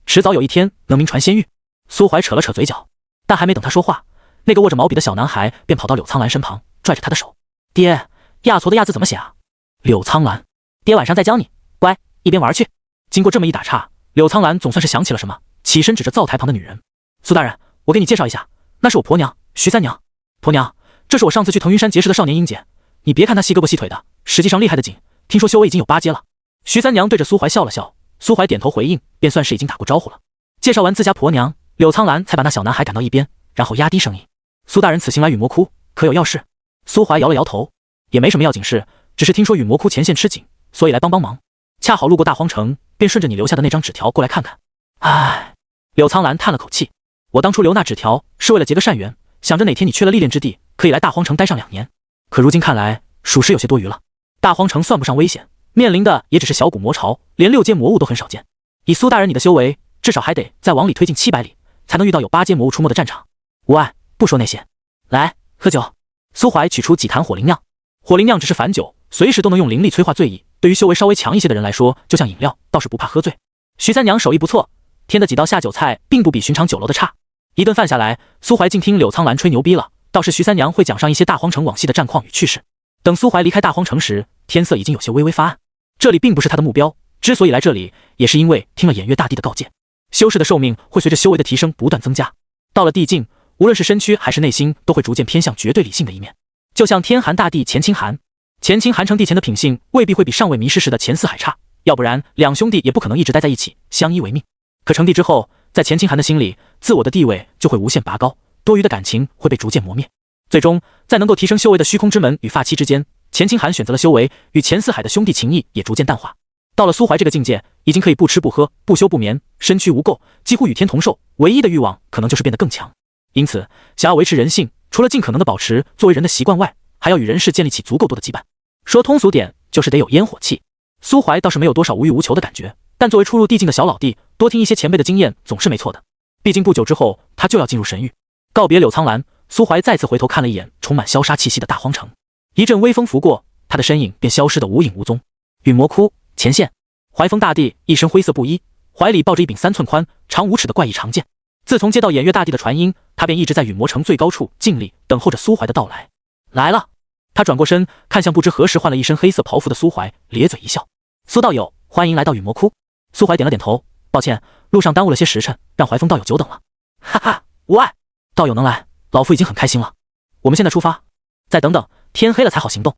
迟早有一天能名传仙域。苏怀扯了扯嘴角，但还没等他说话，那个握着毛笔的小男孩便跑到柳苍兰身旁，拽着他的手：“爹，亚矬的亚字怎么写啊？”柳苍兰：“爹晚上再教你，乖，一边玩去。”经过这么一打岔，柳苍兰总算是想起了什么，起身指着灶台旁的女人：“苏大人，我给你介绍一下，那是我婆娘徐三娘。婆娘，这是我上次去腾云山结识的少年英杰，你别看他细胳膊细腿的，实际上厉害的紧，听说修为已经有8阶了。”徐三娘对着苏怀笑了笑，苏怀点头回应，便算是已经打过招呼了。介绍完自家婆娘，柳苍兰才把那小男孩赶到一边，然后压低声音：“苏大人此行来陨魔窟，可有要事？”苏怀摇了摇头：“也没什么要紧事，只是听说陨魔窟前线吃紧，所以来帮帮忙。恰好路过大荒城，便顺着你留下的那张纸条过来看看。”唉，柳苍兰叹了口气：“我当初留那纸条是为了结个善缘，想着哪天你缺了历练之地，可以来大荒城待上2年。可如今看来，属实有些多余了。大荒城算不上危险，面临的也只是小股魔潮，连6阶魔物都很少见。以苏大人你的修为，至少还得再往里推进700里，才能遇到有8阶魔物出没的战场。无碍，不说那些，来喝酒。”苏怀取出几坛火灵酿，火灵酿只是凡酒，随时都能用灵力催化醉意，对于修为稍微强一些的人来说，就像饮料，倒是不怕喝醉。徐三娘手艺不错，添的几道下酒菜并不比寻常酒楼的差。一顿饭下来，苏怀竟听柳苍兰吹牛逼了，倒是徐三娘会讲上一些大荒城往昔的战况与趣事。等苏怀离开大荒城时，天色已经有些微微发暗。这里并不是他的目标，之所以来这里，也是因为听了偃月大帝的告诫，修士的寿命会随着修为的提升不断增加，到了地境，无论是身躯还是内心，都会逐渐偏向绝对理性的一面。就像天寒大帝钱清寒，钱清寒成帝前的品性未必会比尚未迷失时的钱四海差，要不然2兄弟也不可能一直待在一起，相依为命。可成帝之后，在钱清寒的心里，自我的地位就会无限拔高，多余的感情会被逐渐磨灭，最终在能够提升修为的虚空之门与发妻之间，钱清寒选择了修为，与钱四海的兄弟情谊也逐渐淡化。到了苏怀这个境界，已经可以不吃不喝，不休不眠，身躯无垢，几乎与天同寿，唯一的欲望可能就是变得更强。因此，想要维持人性，除了尽可能的保持作为人的习惯外，还要与人世建立起足够多的羁绊。说通俗点，就是得有烟火气。苏怀倒是没有多少无欲无求的感觉，但作为初入地境的小老弟，多听一些前辈的经验总是没错的。毕竟不久之后，他就要进入神域。告别柳苍兰，苏怀再次回头看了一眼充满萧杀气息的大荒城，一阵微风拂过，他的身影便消失得无影无踪。陨魔窟前线，怀风大帝一身灰色布衣，怀里抱着一柄3寸宽、长5尺的怪异长剑。自从接到偃月大帝的传音，他便一直在陨魔城最高处静立，等候着苏怀的到来。来了。他转过身，看向不知何时换了一身黑色袍服的苏怀，咧嘴一笑：“苏道友，欢迎来到陨魔窟。”苏怀点了点头：“抱歉，路上耽误了些时辰，让怀风道友久等了。”“哈哈，无碍，道友能来，老夫已经很开心了。我们现在出发，再等等，天黑了才好行动。”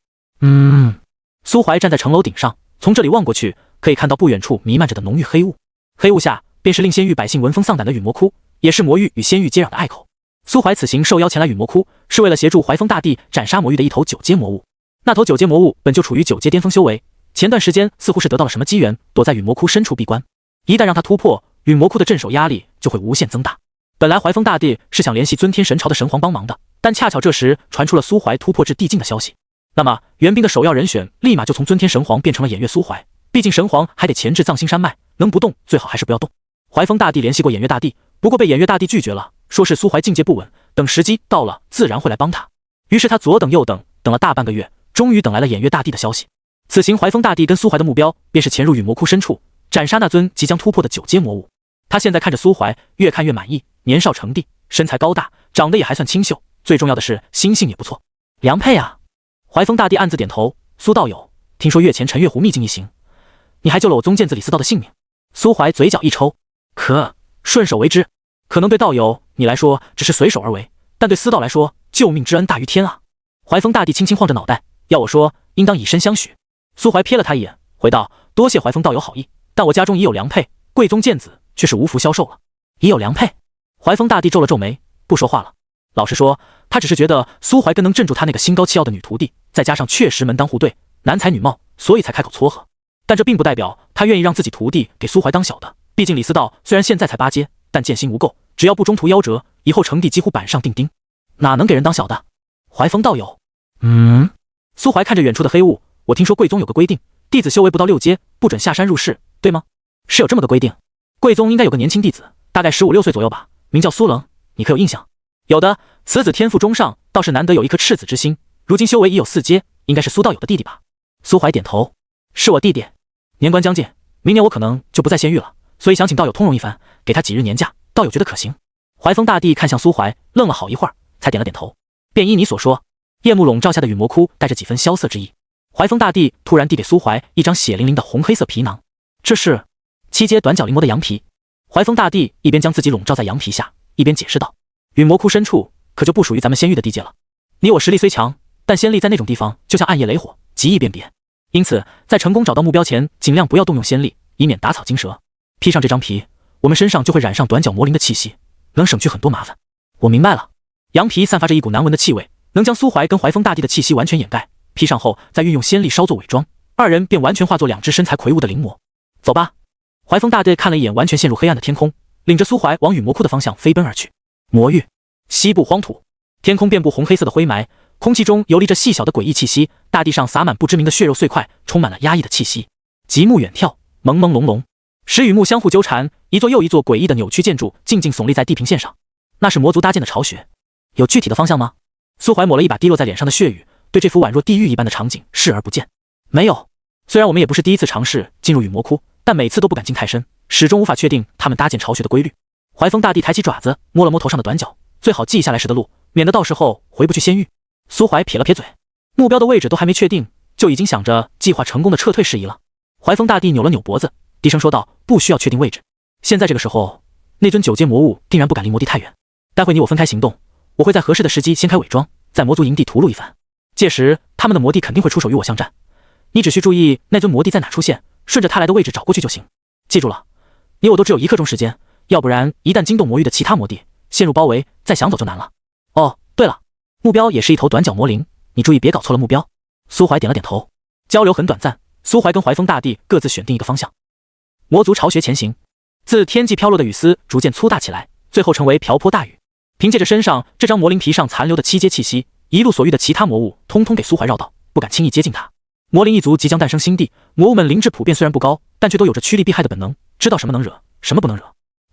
苏怀站在城楼顶上，从这里望过去，可以看到不远处弥漫着的浓郁黑雾，黑雾下便是令仙域百姓闻风丧胆的陨魔窟，也是魔域与仙域接壤的隘口。苏怀此行受邀前来陨魔窟，是为了协助怀风大帝斩杀魔域的一头9阶魔物。那头9阶魔物本就处于9阶巅峰修为，前段时间似乎是得到了什么机缘，躲在陨魔窟深处闭关。一旦让他突破，陨魔窟的镇守压力就会无限增大。本来怀风大帝是想联系尊天神朝的神皇帮忙的，但恰巧这时传出了苏怀突破至地境的消息。那么援兵的首要人选立马就从尊天神皇变成了偃月苏怀，毕竟神皇还得钳制藏心山脉，能不动最好还是不要动。怀风大帝联系过偃月大帝，不过被偃月大帝拒绝了，说是苏怀境界不稳，等时机到了自然会来帮他。于是他左等右等，等了大半个月，终于等来了偃月大帝的消息。此行怀风大帝跟苏怀的目标便是潜入陨魔窟深处，斩杀那尊即将突破的9阶魔物。他现在看着苏怀，越看越满意，年少成帝，身材高大，长得也还算清秀，最重要的是心性也不错，良配啊。怀风大帝暗自点头：“苏道友，听说月前陈月湖秘境一行，你还救了我宗剑子李四道的性命。”苏怀嘴角一抽：“可顺手为之，可能对道友你来说只是随手而为，但对司道来说，救命之恩大于天啊。”怀风大帝轻轻晃着脑袋，要我说，应当以身相许。苏怀瞥了他一眼，回道：“多谢怀风道友好意，但我家中已有良配，贵宗剑子却是无福消受了。”已有良配？怀风大帝皱了皱眉，不说话了。老实说，他只是觉得苏怀跟能镇住他那个心高气傲的女徒弟，再加上确实门当户对，男才女貌，所以才开口撮合。但这并不代表他愿意让自己徒弟给苏怀当小的，毕竟李思道虽然现在才8阶，但剑心无垢，只要不中途夭折，以后成帝几乎板上钉钉，哪能给人当小的？怀风道友，苏怀看着远处的黑雾，我听说贵宗有个规定，弟子修为不到6阶，不准下山入室，对吗？是有这么个规定。贵宗应该有个年轻弟子，大概15、16岁左右吧，名叫苏冷，你可有印象？有的，此子天赋中上，倒是难得有一颗赤子之心，如今修为已有4阶，应该是苏道友的弟弟吧？苏怀点头：“是我弟弟。年关将近，明年我可能就不在仙域了，所以想请道友通融一番，给他几日年假，道友觉得可行？”怀风大帝看向苏怀，愣了好一会儿，才点了点头：“便依你所说。”夜幕笼罩下的陨魔窟带着几分萧瑟之意。怀风大帝突然递给苏怀一张血淋淋的红黑色皮囊，这是7阶短角灵魔的羊皮。怀风大帝一边将自己笼罩在羊皮下，一边解释道：“陨魔窟深处可就不属于咱们仙域的地界了。你我实力虽强，但仙力在那种地方就像暗夜雷火，极易辨别。因此，在成功找到目标前，尽量不要动用仙力，以免打草惊蛇。披上这张皮，我们身上就会染上短角魔灵的气息，能省去很多麻烦。”我明白了。羊皮散发着一股难闻的气味，能将苏怀跟怀风大帝的气息完全掩盖。披上后，再运用仙力稍作伪装，二人便完全化作2只身材魁梧的灵魔。走吧。怀风大帝看了一眼完全陷入黑暗的天空，领着苏怀往陨魔窟的方向飞奔而去。魔域西部荒土，天空遍布红黑色的灰霾，空气中游离着细小的诡异气息，大地上洒满不知名的血肉碎块，充满了压抑的气息。极目远眺，朦朦胧胧，石与木相互纠缠，一座又一座诡异的扭曲建筑静静耸立在地平线上。那是魔族搭建的巢穴，有具体的方向吗？苏怀抹了一把滴落在脸上的血雨，对这幅宛若地狱一般的场景视而不见。没有。虽然我们也不是第一次尝试进入陨魔窟，但每次都不敢进太深，始终无法确定他们搭建巢穴的规律。怀风大帝抬起爪子摸了摸头上的短角，最好记下来时的路，免得到时候回不去仙域。苏怀撇了撇嘴，目标的位置都还没确定，就已经想着计划成功的撤退事宜了。怀风大帝扭了扭脖子，低声说道：“不需要确定位置，现在这个时候，那尊9阶魔物定然不敢离魔地太远。待会你我分开行动，我会在合适的时机掀开伪装，在魔族营地屠戮一番。届时他们的魔帝肯定会出手与我相战，你只需注意那尊魔帝在哪出现，顺着他来的位置找过去就行。记住了，你我都只有1刻钟时间，要不然一旦惊动魔域的其他魔帝，陷入包围，再想走就难了。哦，对了，目标也是一头短角魔灵，你注意别搞错了目标。”苏怀点了点头。交流很短暂，苏怀跟怀风大帝各自选定一个方向，魔族巢穴前行。自天际飘落的雨丝逐渐粗大起来，最后成为瓢泼大雨。凭借着身上这张魔灵皮上残留的7阶气息，一路所遇的其他魔物通通给苏怀绕道，不敢轻易接近他。魔灵一族即将诞生新地，魔物们灵智普遍虽然不高，但却都有着趋利避害的本能，知道什么能惹，什么不能惹。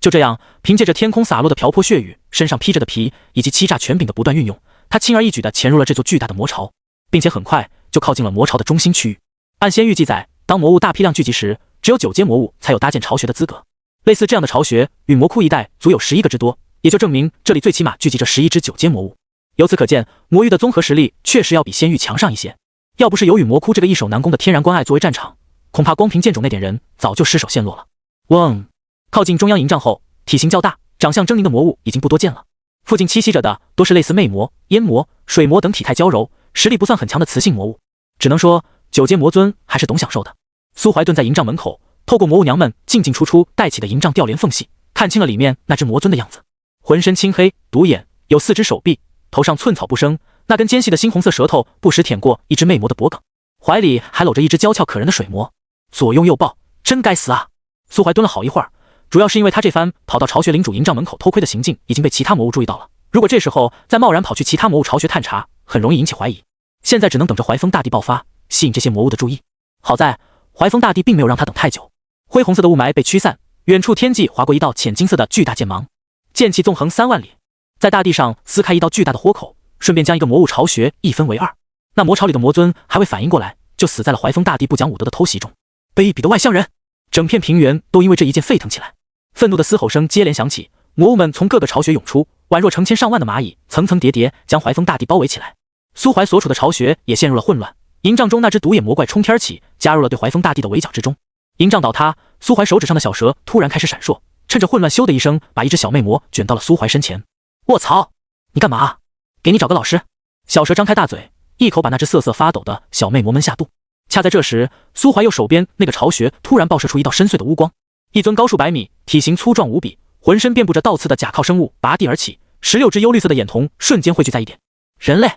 就这样，凭借着天空洒落的瓢泼血雨，身上披着的皮，以及欺诈权柄的不断运用，他轻而易举地潜入了这座巨大的魔巢，并且很快就靠近了魔巢的中心区域。按仙域记载，当魔物大批量聚集时，只有9阶魔物才有搭建巢穴的资格。类似这样的巢穴，与魔窟一带足有11个之多，也就证明这里最起码聚集着11只9阶魔物。由此可见，魔域的综合实力确实要比仙域强上一些。要不是有与魔窟这个易守难攻的天然关隘作为战场，恐怕光凭剑种那点人早就失手陷落了。嗡！靠近中央营帐后，体型较大、长相狰狞的魔物已经不多见了。附近栖息着的多是类似魅魔、烟魔、水魔等体态娇柔、实力不算很强的雌性魔物。只能说9阶魔尊还是懂享受的。苏怀蹲在营帐门口，透过魔物娘们进进出出带起的营帐吊帘缝隙，看清了里面那只魔尊的样子。浑身青黑，独眼，有4只手臂，头上寸草不生，那根尖细的猩红色舌头不时舔过一只魅魔的脖颈，怀里还搂着一只娇俏可人的水魔，左拥右抱，真该死啊！苏怀蹲了好一会儿，主要是因为他这番跑到巢穴领主营帐门口偷窥的行径已经被其他魔物注意到了，如果这时候再贸然跑去其他魔物巢穴探查，很容易引起怀疑。现在只能等着怀风大帝爆发，吸引这些魔物的注意。好在怀风大帝并没有让他等太久，灰红色的雾霾被驱散，远处天际划过一道浅金色的巨大剑芒，剑气纵横3万里，在大地上撕开一道巨大的豁口，顺便将一个魔物巢穴一分为2。那魔巢里的魔尊还未反应过来，就死在了怀风大帝不讲武德的偷袭中。卑鄙的外乡人！整片平原都因为这一剑沸腾起来，愤怒的嘶吼声接连响起，魔物们从各个巢穴涌出，宛若成千上万的蚂蚁，层层叠叠将怀风大帝包围起来。苏怀所处的巢穴也陷入了混乱，营帐中那只独眼魔怪冲天起，加入了对怀风大帝的围剿之中。营帐倒塌，苏怀手指上的小蛇突然开始闪烁，趁着混乱，咻的一声把一只小魅魔卷到了苏怀身前。卧槽，你干嘛？给你找个老师！小蛇张开大嘴，一口把那只瑟瑟发抖的小魅魔闷下肚。恰在这时，苏怀右手边那个巢穴突然爆射出一道深邃的乌光，一尊高数100米、体型粗壮无比、浑身遍布着倒刺的甲壳生物拔地而起，16只幽绿色的眼瞳瞬间汇聚在一点。人类，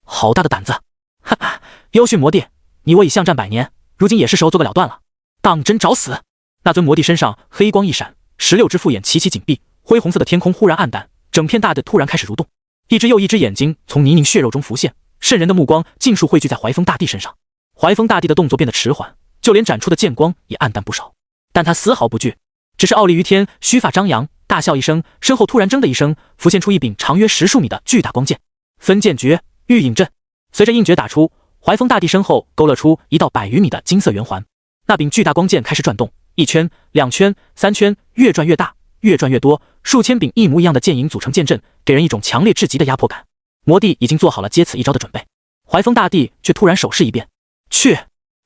好大的胆子！哈哈，优训魔帝，你我已相战100年，如今也是时候做个了断了。当真找死！那尊魔帝身上黑光一闪，16只复眼齐齐紧闭，灰红色的天空忽然暗淡，整片大地突然开始蠕动，一只又一只眼睛从泥泞血肉中浮现，渗人的目光尽数汇聚在怀风大帝身上。怀风大帝的动作变得迟缓，就连展出的剑光也暗淡不少，但他丝毫不惧，只是傲立于天，须发张扬，大笑一声，身后突然铮的一声浮现出一柄长约10数米的巨大光剑。分剑诀，御影阵。随着印诀打出，怀风大帝身后勾勒出一道100余米的金色圆环，那柄巨大光剑开始转动，1圈、2圈、3圈，越转越大，越转越多，数千柄一模一样的剑影组成剑阵，给人一种强烈至极的压迫感。魔帝已经做好了接此一招的准备，怀风大帝却突然手势一变，去！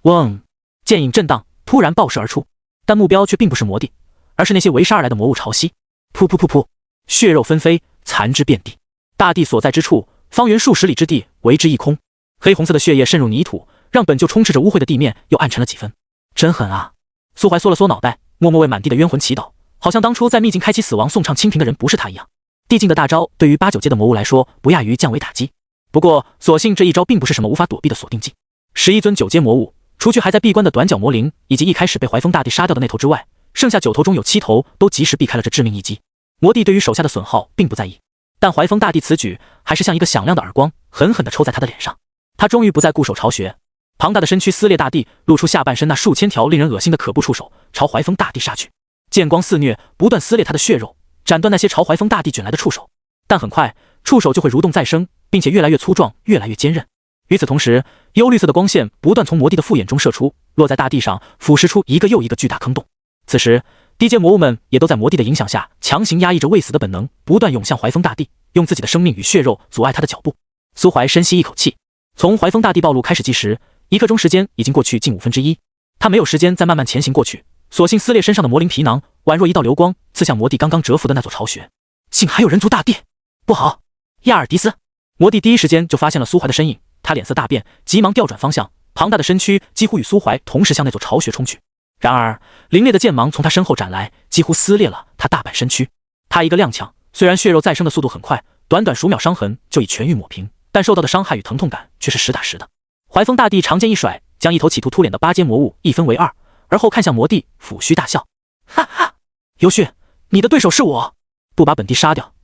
嗡！剑影震荡，突然爆射而出，但目标却并不是魔帝，而是那些围杀而来的魔物潮汐。噗噗噗噗，血肉纷飞，残肢遍地。大帝所在之处，方圆数十里之地为之一空，黑红色的血液渗入泥土，让本就充斥着污秽的地面又暗沉了几分。真狠啊！苏怀缩了缩脑袋，默默为满地的冤魂祈祷，好像当初在秘境开启死亡颂唱清平的人不是他一样。地境的大招对于8、9阶的魔物来说，不亚于降维打击。不过，所幸这一招并不是什么无法躲避的锁定技。11尊9阶魔物，除去还在闭关的短角魔灵以及一开始被怀风大帝杀掉的那头之外，剩下9头中有7头都及时避开了这致命一击。魔帝对于手下的损耗并不在意，但怀风大帝此举还是像一个响亮的耳光，狠狠地抽在他的脸上。他终于不再固守巢穴，庞大的身躯撕裂大地，露出下半身那数千条令人恶心的可怖触手，朝怀风大帝杀去。剑光肆虐，不断撕裂他的血肉，斩断那些朝怀风大帝卷来的触手。但很快，触手就会蠕动再生，并且越来越粗壮，越来越坚韧。与此同时，幽绿色的光线不断从魔帝的复眼中射出，落在大地上，腐蚀出一个又一个巨大坑洞。此时，低阶魔物们也都在魔帝的影响下，强行压抑着未死的本能，不断涌向怀风大帝，用自己的生命与血肉阻碍他的脚步。苏怀深吸一口气，从怀风大帝暴露开始计时，1刻钟时间已经过去近1/5，他没有时间再慢慢前行过去，索性撕裂身上的魔灵皮囊，宛若一道流光，刺向魔帝刚刚蛰伏的那座巢穴。竟还有人族大帝！不好，亚尔迪斯！魔帝第一时间就发现了苏怀的身影，他脸色大变，急忙调转方向，庞大的身躯几乎与苏怀同时向那座巢穴冲去。然而，凌冽的剑芒从他身后斩来，几乎撕裂了他大半身躯。他一个踉跄，虽然血肉再生的速度很快，短短数秒伤痕就已痊愈抹平，但受到的伤害与疼痛感却是实打实的。怀风大帝长剑一甩，将一头企图突脸的八阶魔物一分为二，而后看向魔帝，抚须大笑：“哈哈，尤旭，你的对手是我，不把本帝杀掉，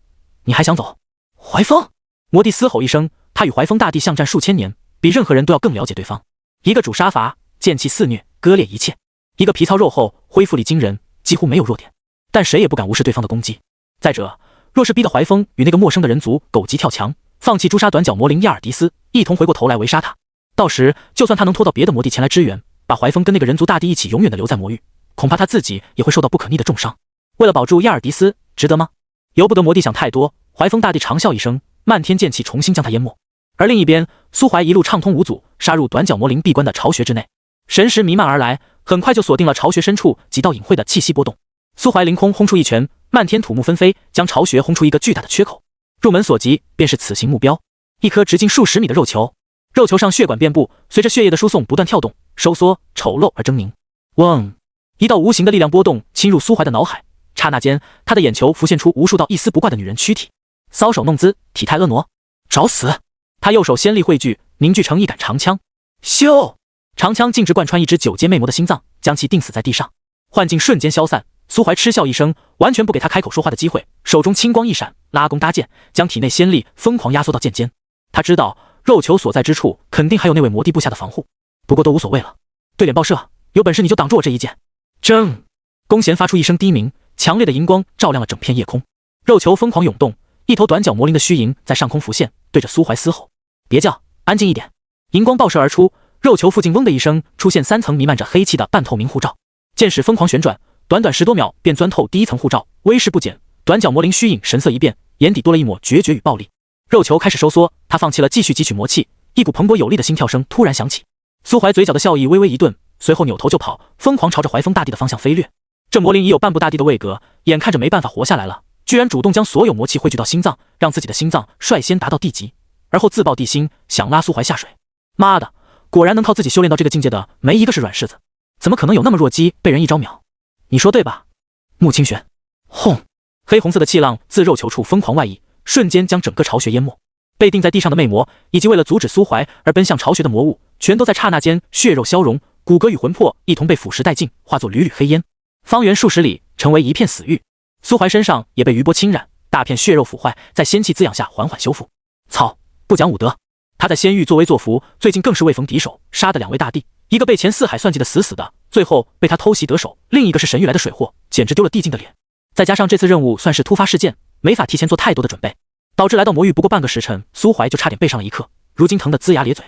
你还想走？”怀风魔帝嘶吼一声，他与怀风大帝相战数千年，比任何人都要更了解对方。一个主杀伐，剑气肆虐，割裂一切；一个皮糙肉厚，恢复力惊人，几乎没有弱点。但谁也不敢无视对方的攻击。再者，若是逼得怀风与那个陌生的人族狗急跳墙，放弃诛杀短角魔灵亚尔迪斯，一同回过头来围杀他，到时就算他能拖到别的魔帝前来支援，把怀风跟那个人族大帝一起永远的留在魔域，恐怕他自己也会受到不可逆的重伤。为了保住亚尔迪斯，值得吗？由不得魔帝想太多。怀风大帝长笑一声，漫天剑气重新将他淹没。而另一边，苏怀一路畅通无阻，杀入短角魔灵闭关的巢穴之内，神识弥漫而来，很快就锁定了巢穴深处几道隐晦的气息波动。苏怀凌空轰出一拳，漫天土木纷飞，将巢穴轰出一个巨大的缺口。入门所及，便是此行目标，一颗直径数十米的肉球。肉球上血管遍布，随着血液的输送不断跳动、收缩、丑陋而狰狞。嗡！一道无形的力量波动侵入苏怀的脑海，刹那间，他的眼球浮现出无数道一丝不挂的女人躯体，搔首弄姿，体态婀娜，找死！他右手仙力汇聚，凝聚成一杆长枪，咻！长枪径直贯穿一只9阶魅魔的心脏，将其钉死在地上。幻境瞬间消散，苏怀嗤笑一声，完全不给他开口说话的机会，手中青光一闪，拉弓搭箭，将体内仙力疯狂压缩到剑尖。他知道肉球所在之处肯定还有那位魔帝部下的防护，不过都无所谓了。对脸爆射，有本事你就挡住我这一剑！铮！弓弦发出一声低鸣，强烈的荧光照亮了整片夜空。肉球疯狂涌动，一头短角魔灵的虚影在上空浮现，对着苏怀嘶吼：“别叫，安静一点！”荧光爆射而出，肉球附近嗡的一声，出现3层弥漫着黑气的半透明护罩。剑矢疯狂旋转，短短10多秒便钻透第一层护罩，威势不减。短角魔灵虚影神色一变，眼底多了一抹决绝与暴力。肉球开始收缩，他放弃了继续汲取魔气，一股蓬勃有力的心跳声突然响起。苏怀嘴角的笑意微微一顿，随后扭头就跑，疯狂朝着怀风大帝的方向飞掠。这魔灵已有半步大帝的位格，眼看着没办法活下来了，居然主动将所有魔气汇聚到心脏，让自己的心脏率先达到地级，而后自爆地心，想拉苏怀下水。妈的，果然能靠自己修炼到这个境界的，没一个是软柿子，怎么可能有那么弱鸡被人一招秒？你说对吧？穆清玄。轰！黑红色的气浪自肉球处疯狂外溢，瞬间将整个巢穴淹没。被钉在地上的魅魔，以及为了阻止苏怀而奔向巢穴的魔物，全都在刹那间血肉消融，骨骼与魂魄一同被腐蚀殆尽，化作缕缕黑烟。方圆数十里成为一片死域。苏怀身上也被余波侵染，大片血肉腐坏，在仙气滋养下缓缓修复。操，不讲武德！他在仙域作威作福，最近更是未逢敌手，杀的2位大帝，一个被前4海算计的死死的，最后被他偷袭得手，另一个是神域来的水货，简直丢了帝境的脸。再加上这次任务算是突发事件，没法提前做太多的准备，导致来到魔域不过半个时辰，苏怀就差点背上了一课，如今疼得龇牙咧嘴。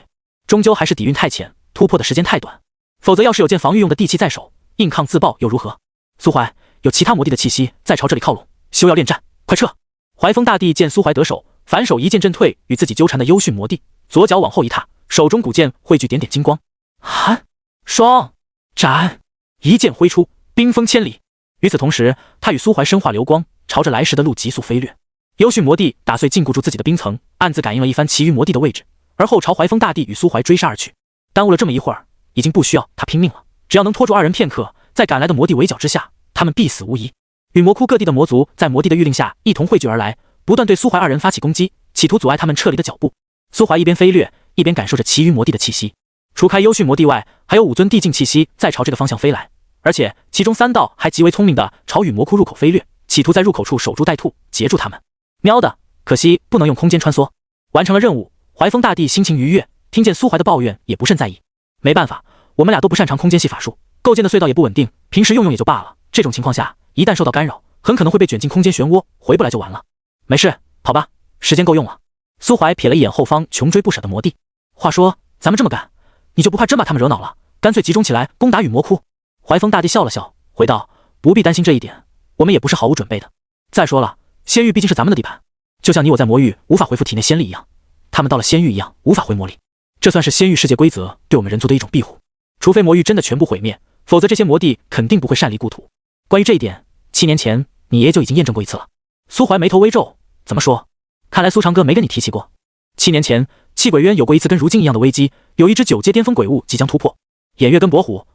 终究还是底蕴太浅，突破的时间太短，否则要是有件防御用的地气在手，硬抗自爆又如何？苏怀，有其他魔帝的气息在朝这里靠拢，休要恋战，快撤！怀风大帝见苏怀得手，反手一剑震退与自己纠缠的幽迅魔帝，左脚往后一踏，手中古剑汇聚点点金光，寒霜斩，一剑挥出，冰封千里。与此同时，他与苏怀身化流光，朝着来时的路急速飞掠。幽迅魔帝打碎禁锢住自己的冰层，暗自感应了一番其余魔帝的位置，而后朝怀风大帝与苏怀追杀而去。耽误了这么一会儿，已经不需要他拼命了，只要能拖住2人片刻，在赶来的魔帝围剿之下，他们必死无疑。与魔窟各地的魔族在魔帝的谕令下一同汇聚而来，不断对苏怀2人发起攻击，企图阻碍他们撤离的脚步。苏怀一边飞掠，一边感受着其余魔帝的气息，除开幽迅魔帝外，还有5尊地境气息在朝这个方向飞来，而且其中3道还极为聪明的朝与魔窟入口飞掠，企图在入口处守株待兔，截住他们。喵的，可惜不能用空间穿梭。完成了任务，怀风大帝心情愉悦，听见苏怀的抱怨也不甚在意。没办法，我们俩都不擅长空间系法术，构建的隧道也不稳定，平时用用也就罢了，这种情况下一旦受到干扰，很可能会被卷进空间漩涡，回不来就完了。没事，跑吧，时间够用了。苏怀瞥了一眼后方穷追不舍的魔帝，话说咱们这么赶，你就不怕真把他们惹恼了，干脆集中起来攻打羽魔窟？怀风大帝笑了笑，回道：不必担心这一点，我们也不是毫无准备的。再说了，仙域毕竟是咱们的地盘，就像你我在魔域无法恢复体内仙力一样，他们到了仙域一样无法回魔力，这算是仙域世界规则对我们人族的一种庇护。除非魔域真的全部毁灭，否则这些魔帝肯定不会擅离故土。关于这一点，7年前你爷爷就已经验证过一次了。苏怀眉头微皱，怎么说？看来苏长哥没跟你提起过。7年前，气鬼渊有过一次跟如今一样的危机，有一只9阶巅峰鬼物即将突破。偃月跟伯虎，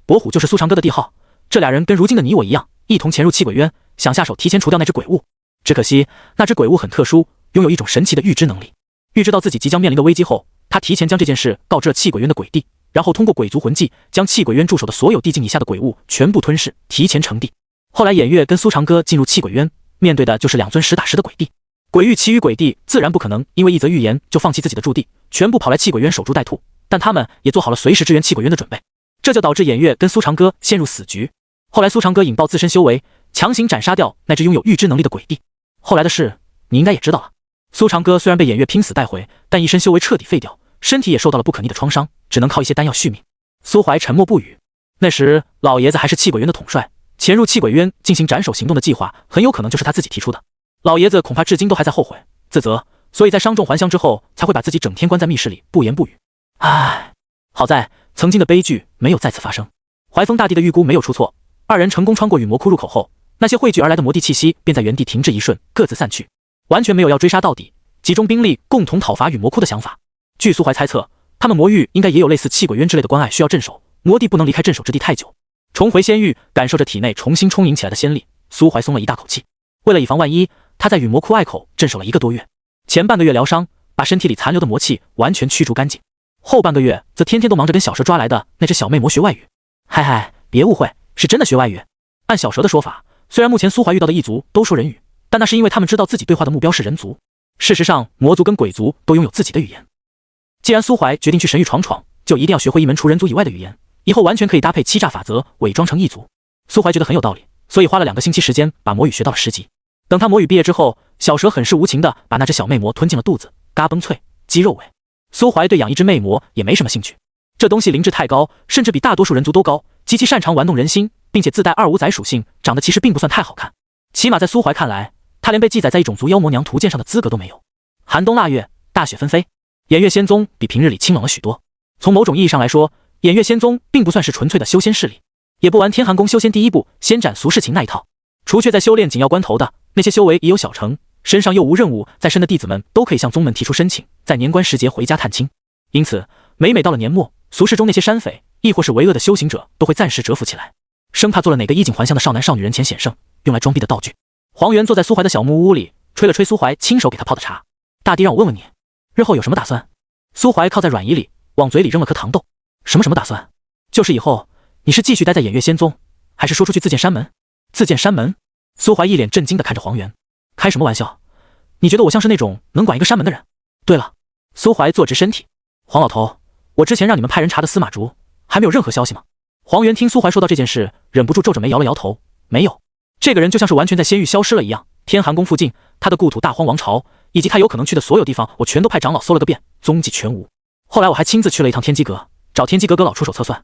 伯虎就是苏长哥的帝号，这俩人跟如今的你我一样，一同潜入气鬼渊，想下手提前除掉那只鬼物。只可惜那只鬼物很特殊，拥有一种神奇的预知能力。预知到自己即将面临的危机后，他提前将这件事告知了气鬼渊的鬼帝，然后通过鬼族魂技将气鬼渊驻守的所有地境以下的鬼物全部吞噬，提前成帝。后来偃月跟苏长歌进入气鬼渊，面对的就是2尊实打实的鬼帝。鬼域其余鬼帝自然不可能因为一则预言就放弃自己的驻地，全部跑来气鬼渊守株待兔，但他们也做好了随时支援气鬼渊的准备。这就导致偃月跟苏长歌陷入死局。后来苏长歌引爆自身修为，强行斩杀掉那只拥有预知能力的鬼帝。后来的事你应该也知道了。苏长歌虽然被偃月拼死带回，但一身修为彻底废掉，身体也受到了不可逆的创伤，只能靠一些丹药续命。苏怀沉默不语。那时老爷子还是气鬼渊的统帅，潜入气鬼渊进行斩首行动的计划很有可能就是他自己提出的。老爷子恐怕至今都还在后悔自责，所以在伤重还乡之后才会把自己整天关在密室里不言不语。唉，好在曾经的悲剧没有再次发生。怀风大帝的预估没有出错，二人成功穿过雨魔窟入口后，那些汇聚而来的魔帝气息便在原地停滞一瞬，各自散去，完全没有要追杀到底，集中兵力共同讨伐雨魔窟的想法。据苏怀猜测，他们魔域应该也有类似气鬼渊之类的关隘需要镇守，魔帝不能离开镇守之地太久。重回仙域，感受着体内重新充盈起来的仙力，苏怀松了一大口气。为了以防万一，他在雨魔窟隘口镇守了1个多月，前半个月疗伤，把身体里残留的魔气完全驱逐干净，后半个月则天天都忙着跟小蛇抓来的那只小魅魔学外语。嗨嗨，别误会，是真的学外语。按小蛇的说法，虽然目前苏怀遇到的异族都说人语，但那是因为他们知道自己对话的目标是人族。事实上，魔族跟鬼族都拥有自己的语言。既然苏怀决定去神域闯闯，就一定要学会一门除人族以外的语言，以后完全可以搭配欺诈法则伪装成异族。苏怀觉得很有道理，所以花了2个星期时间把魔语学到了10级。等他魔语毕业之后，小蛇很是无情的把那只小魅魔吞进了肚子，嘎嘣脆，鸡肉味。苏怀对养一只魅魔也没什么兴趣，这东西灵智太高，甚至比大多数人族都高，极其擅长玩弄人心，并且自带2五仔属性，长得其实并不算太好看。起码在苏怀看来，他连被记载在一种族妖魔娘图鉴上的资格都没有。寒冬腊月，大雪纷飞，偃月仙宗比平日里清冷了许多。从某种意义上来说，偃月仙宗并不算是纯粹的修仙势力，也不玩天寒宫修仙第一步先斩俗世情那一套。除却在修炼紧要关头的那些修为已有小成，身上又无任务在身的弟子们，都可以向宗门提出申请，在年关时节回家探亲。因此每到了年末，俗世中那些山匪亦或是为恶的修行者都会暂时蛰伏起来，生怕做了哪个衣锦还乡的少男少女人前显圣，用来装逼的道具。黄元坐在苏怀的小木屋里，吹了吹苏怀亲手给他泡的茶。大帝让我问问你，日后有什么打算？苏怀靠在软椅里，往嘴里扔了颗糖豆。什么打算？就是以后你是继续待在偃月仙宗，还是说出去自建山门？自建山门？苏怀一脸震惊地看着黄元，开什么玩笑？你觉得我像是那种能管一个山门的人？对了，苏怀坐直身体，黄老头，我之前让你们派人查的司马竹还没有任何消息吗？黄元听苏怀说到这件事，忍不住皱着眉摇了摇头，没有。这个人就像是完全在仙域消失了一样，天寒宫附近，他的故土大荒王朝，以及他有可能去的所有地方，我全都派长老搜了个遍，踪迹全无。后来我还亲自去了一趟天机阁，找天机阁阁老出手测算，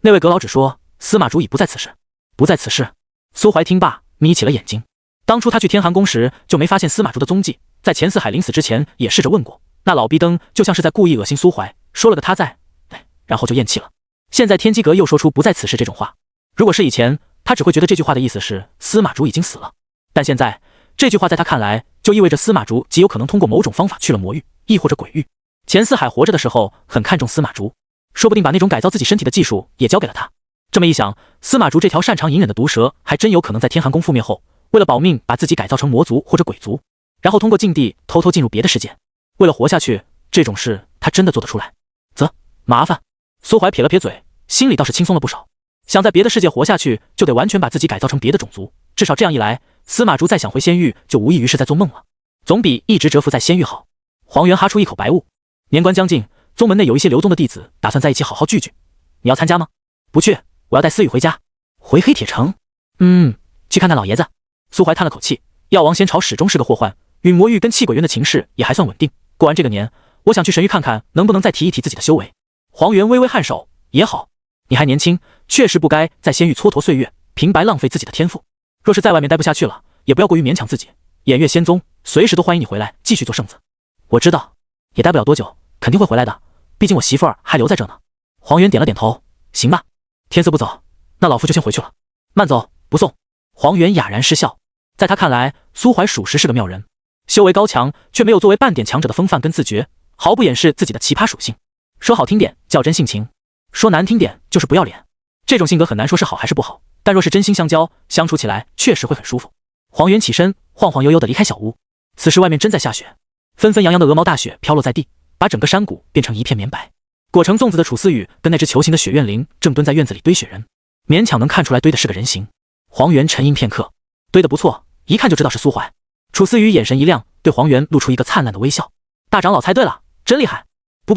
那位阁老只说司马竹已不在此世。不在此世？苏怀听罢眯起了眼睛。当初他去天寒宫时就没发现司马竹的踪迹，在钱四海临死之前也试着问过，那老逼灯就像是在故意恶心苏怀，说了个他在，然后就咽气了。现在天机阁又说出不在此世这种话，如果是以前，他只会觉得这句话的意思是司马竹已经死了，但现在这句话在他看来就意味着司马竹极有可能通过某种方法去了魔域，亦或者鬼域。钱四海活着的时候很看重司马竹，说不定把那种改造自己身体的技术也交给了他。这么一想，司马竹这条擅长隐忍的毒蛇还真有可能在天寒宫覆灭后，为了保命把自己改造成魔族或者鬼族，然后通过禁地偷偷进入别的世界。为了活下去，这种事他真的做得出来。麻烦。苏怀撇了撇嘴，心里倒是轻松了不少。想在别的世界活下去，就得完全把自己改造成别的种族，至少这样一来，司马竹再想回仙域就无异于是在做梦了，总比一直蛰伏在仙域好。黄元哈出一口白雾。年关将近，宗门内有一些留宗的弟子打算在一起好好聚聚，你要参加吗？不去，我要带思雨回家。回黑铁城？去看看老爷子。苏怀叹了口气，药王仙朝始终是个祸患，与魔域跟气鬼渊的情势也还算稳定。过完这个年，我想去神域看看能不能再提一提自己的修为。黄元微微颔首，也好，你还年轻，确实不该在仙域蹉跎岁月，平白浪费自己的天赋。若是在外面待不下去了，也不要过于勉强自己。偃月仙宗随时都欢迎你回来继续做圣子。我知道，也待不了多久，肯定会回来的，毕竟我媳妇儿还留在这呢。黄元点了点头，行吧，天色不早，那老夫就先回去了。慢走，不送。黄元哑然失笑，在他看来，苏怀属实是个妙人，修为高强，却没有作为半点强者的风范跟自觉，毫不掩饰自己的奇葩属性。说好听点叫真性情，说难听点就是不要脸。这种性格很难说是好还是不好，但若是真心相交，相处起来确实会很舒服。黄元起身，晃晃悠悠地离开小屋。此时外面真在下雪，纷纷扬扬的鹅毛大雪飘落在地，把整个山谷变成一片绵白。裹成粽子的楚思雨跟那只球形的雪怨灵正蹲在院子里堆雪人，勉强能看出来堆的是个人形。黄猿沉吟片刻，堆得不错，一看就知道是苏怀。楚思雨眼神一亮，对黄猿露出一个灿烂的微笑。大长老猜对了，真厉害。不，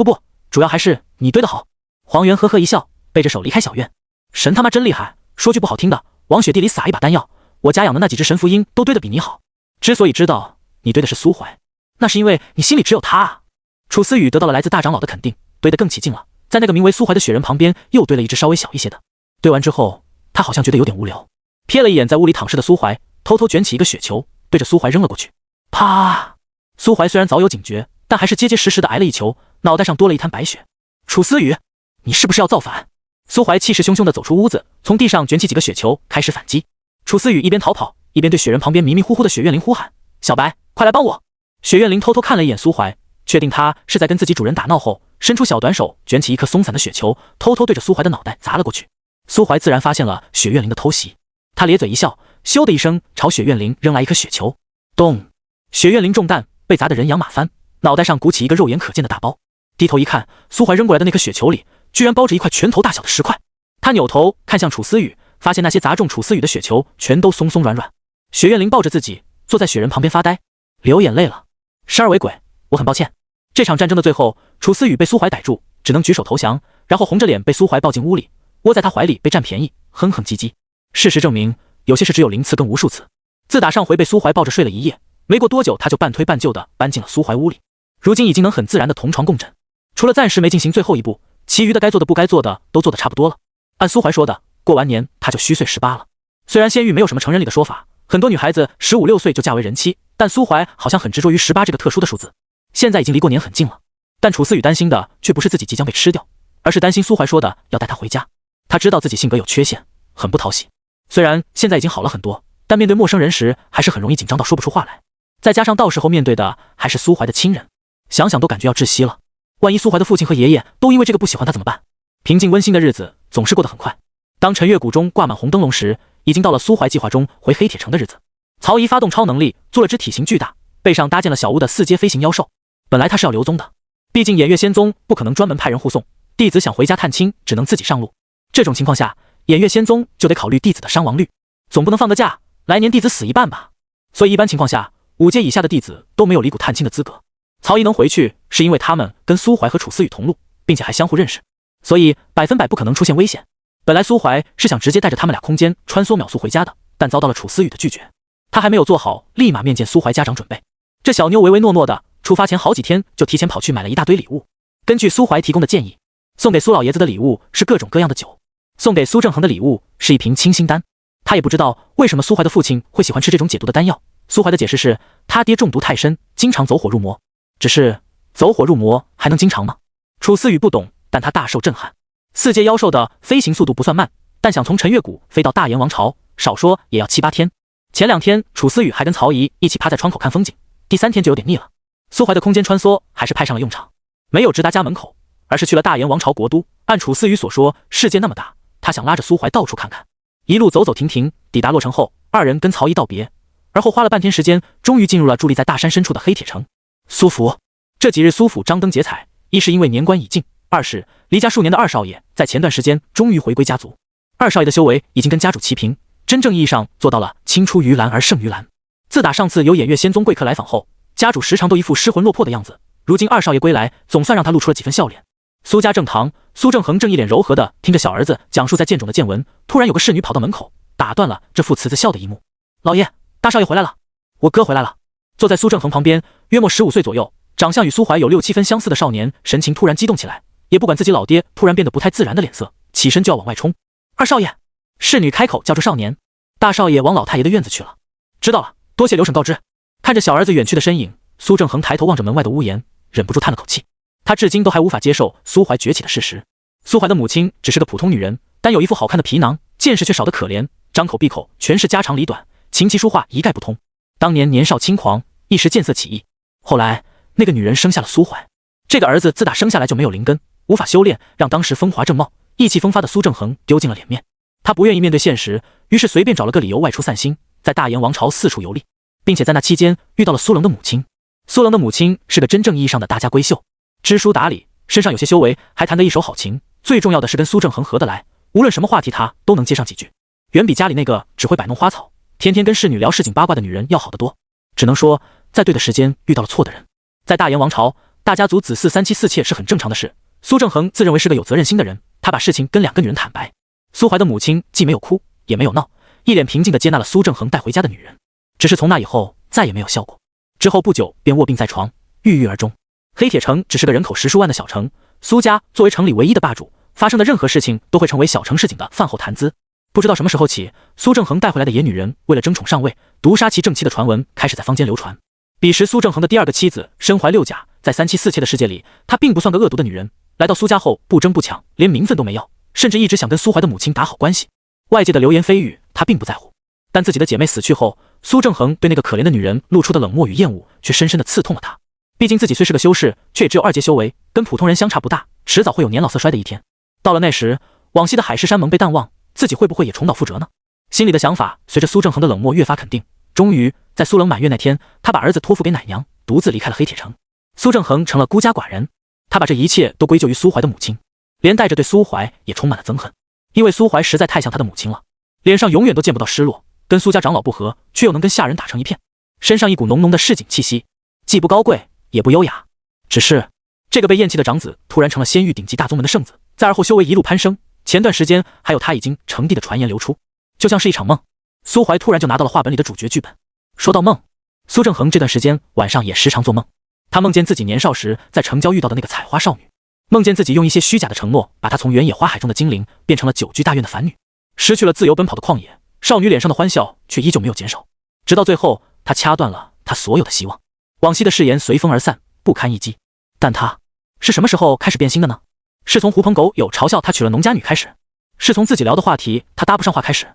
主要还是你堆得好。黄猿呵呵一笑，背着手离开小院。神他妈真厉害，说句不好听的，往雪地里撒一把丹药，我家养的那几只神符鹰都堆得比你好。之所以知道你堆的是苏怀，那是因为你心里只有他啊。楚思雨得到了来自大长老的肯定，堆得更起劲了，在那个名为苏怀的雪人旁边又堆了一只稍微小一些的。堆完之后，他好像觉得有点无聊，瞥了一眼在屋里躺尸的苏怀，偷偷卷起一个雪球，对着苏怀扔了过去。啪！苏怀虽然早有警觉，但还是结结实实的挨了一球，脑袋上多了一滩白雪。楚思雨，你是不是要造反？苏怀气势汹汹地走出屋子，从地上卷起几个雪球，开始反击。楚思雨一边逃跑，一边对雪人旁边迷迷糊糊的雪怨灵呼喊：“小白，快来帮我！”雪怨灵偷偷看了一眼苏怀，确定他是在跟自己主人打闹后，伸出小短手卷起一颗松散的雪球，偷偷对着苏怀的脑袋砸了过去。苏怀自然发现了雪怨灵的偷袭，他咧嘴一笑，咻的一声朝雪怨灵扔来一颗雪球。咚！雪怨灵中弹，被砸得人仰马翻，脑袋上鼓起一个肉眼可见的大包。低头一看，苏怀扔过来的那颗雪球里居然包着一块拳头大小的石块。他扭头看向楚思雨，发现那些砸中楚思雨的雪球全都松松软软。雪怨灵抱着自己坐在雪人旁边发呆，流眼泪了。十二为鬼，我很抱歉。这场战争的最后，楚思雨被苏怀逮住，只能举手投降，然后红着脸被苏怀抱进屋里，窝在他怀里被占便宜，哼哼唧唧。事实证明，有些事只有0次跟无数次。自打上回被苏怀抱着睡了一夜，没过多久他就半推半就的搬进了苏怀屋里，如今已经能很自然的同床共枕。除了暂时没进行最后一步，其余的该做的不该做的都做得差不多了。按苏怀说的，过完年他就虚岁18了。虽然仙域没有什么成人礼的说法，很多女孩子15、16岁就嫁为人妻，但苏怀好像很执着于18这个特殊的数字。现在已经离过年很近了，但楚思雨担心的却不是自己即将被吃掉，而是担心苏怀说的要带她回家。他知道自己性格有缺陷，很不讨喜。虽然现在已经好了很多，但面对陌生人时还是很容易紧张到说不出话来。再加上到时候面对的还是苏怀的亲人，想想都感觉要窒息了。万一苏怀的父亲和爷爷都因为这个不喜欢他怎么办？平静温馨的日子总是过得很快。当陈月谷中挂满红灯笼时，已经到了苏怀计划中回黑铁城的日子。曹仪发动超能力，做了只体型巨大、背上搭建了小屋的4阶飞行妖兽。本来他是要留踪的，毕竟偃月仙宗不可能专门派人护送，弟子想回家探亲，只能自己上路。这种情况下，偃月仙宗就得考虑弟子的伤亡率，总不能放个假，来年弟子死一半吧。所以一般情况下，5阶以下的弟子都没有离谷探亲的资格。曹仪能回去，是因为他们跟苏怀和楚思雨同路，并且还相互认识，所以100%不可能出现危险。本来苏怀是想直接带着他们俩空间穿梭秒速回家的，但遭到了楚思雨的拒绝。他还没有做好立马面见苏怀家长准备。这小妞唯唯诺诺的，出发前好几天就提前跑去买了一大堆礼物。根据苏怀提供的建议，送给苏老爷子的礼物是各种各样的酒，送给苏正恒的礼物是一瓶清心丹。他也不知道为什么苏怀的父亲会喜欢吃这种解毒的丹药。苏怀的解释是他爹中毒太深，经常走火入魔。只是走火入魔还能经常吗？楚思雨不懂，但他大受震撼。4阶妖兽的飞行速度不算慢，但想从陈月谷飞到大炎王朝，少说也要7、8天。前2天楚思雨还跟曹仪一起趴在窗口看风景，第3天就有点腻了。苏怀的空间穿梭还是派上了用场，没有直达家门口，而是去了大炎王朝国都。按楚思雨所说，世界那么大，他想拉着苏怀到处看看。一路走走停停，抵达洛城后，二人跟曹仪道别，而后花了半天时间，终于进入了伫立在大山深处的黑铁城。苏府这几日苏府张灯结彩，一是因为年关已近，二是离家数年的二少爷在前段时间终于回归家族。二少爷的修为已经跟家主齐平，真正意义上做到了青出于蓝而胜于蓝。自打上次有偃月仙宗贵客来访后，家主时常都一副失魂落魄的样子，如今二少爷归来，总算让他露出了几分笑脸。苏家正堂，苏正恒正一脸柔和的听着小儿子讲述在剑冢的见闻，突然有个侍女跑到门口，打断了这副慈子笑的一幕。老爷，大少爷回来了，我哥回来了。坐在苏正恒旁边，约莫15岁左右，长相与苏怀有6、7分相似的少年，神情突然激动起来，也不管自己老爹突然变得不太自然的脸色，起身就要往外冲。二少爷，侍女开口叫住少年。大少爷往老太爷的院子去了。知道了，多谢刘婶告知。看着小儿子远去的身影，苏正恒抬头望着门外的屋檐，忍不住叹了口气。他至今都还无法接受苏怀崛起的事实。苏怀的母亲只是个普通女人，但有一副好看的皮囊，见识却少得可怜，张口闭口全是家长里短，琴棋书画一概不通。当年年少轻狂，一时见色起意，后来那个女人生下了苏怀。这个儿子自打生下来就没有灵根，无法修炼，让当时风华正茂、意气风发的苏正恒丢尽了脸面。他不愿意面对现实，于是随便找了个理由外出散心，在大炎王朝四处游历，并且在那期间遇到了苏冷的母亲。苏冷的母亲是个真正意义上的大家闺秀，知书达理，身上有些修为，还弹得一手好琴。最重要的是跟苏正恒合得来，无论什么话题他都能接上几句，远比家里那个只会摆弄花草、天天跟侍女聊市井八卦的女人要好得多。只能说，在对的时间遇到了错的人。在大炎王朝，大家族子嗣三妻四妾是很正常的事。苏正恒自认为是个有责任心的人，他把事情跟2个女人坦白。苏怀的母亲既没有哭，也没有闹，一脸平静地接纳了苏正恒带回家的女人。只是从那以后再也没有笑过。之后不久便卧病在床，郁郁而终。黑铁城只是个人口10数万的小城，苏家作为城里唯一的霸主，发生的任何事情都会成为小城市井的饭后谈资。不知道什么时候起，苏正恒带回来的野女人为了争宠上位，毒杀其正妻的传闻开始在坊间流传。彼时苏正恒的第2个妻子身怀6甲，在3妻4妾的世界里，她并不算个恶毒的女人。来到苏家后不争不抢，连名分都没要，甚至一直想跟苏怀的母亲打好关系。外界的流言蜚语她并不在乎，但自己的姐妹死去后，苏正恒对那个可怜的女人露出的冷漠与厌恶却深深地刺痛了她。毕竟自己虽是个修士，却也只有2阶修为，跟普通人相差不大，迟早会有年老色衰的一天。到了那时，往昔的海誓山盟被淡忘，自己会不会也重蹈覆辙呢？心里的想法随着苏正恒的冷漠越发肯定。终于在苏冷满月那天，他把儿子托付给奶娘，独自离开了黑铁城。苏正恒成了孤家寡人，他把这一切都归咎于苏怀的母亲，连带着对苏怀也充满了憎恨。因为苏怀实在太像他的母亲了，脸上永远都见不到失落，跟苏家长老不和，却又能跟下人打成一片，身上一股浓浓的市井气息，既不高贵也不优雅。只是这个被厌弃的长子突然成了仙域顶级大宗门的圣子，在而后修为一路攀升。前段时间还有他已经成帝的传言流出，就像是一场梦。苏怀突然就拿到了画本里的主角剧本。说到梦，苏正恒这段时间晚上也时常做梦，他梦见自己年少时在城郊遇到的那个采花少女，梦见自己用一些虚假的承诺把她从原野花海中的精灵变成了久居大院的凡女，失去了自由奔跑的旷野，少女脸上的欢笑却依旧没有减少，直到最后他掐断了她所有的希望。往昔的誓言随风而散，不堪一击。但他是什么时候开始变心的呢？是从狐朋狗友嘲笑他娶了农家女开始？是从自己聊的话题他搭不上话开始？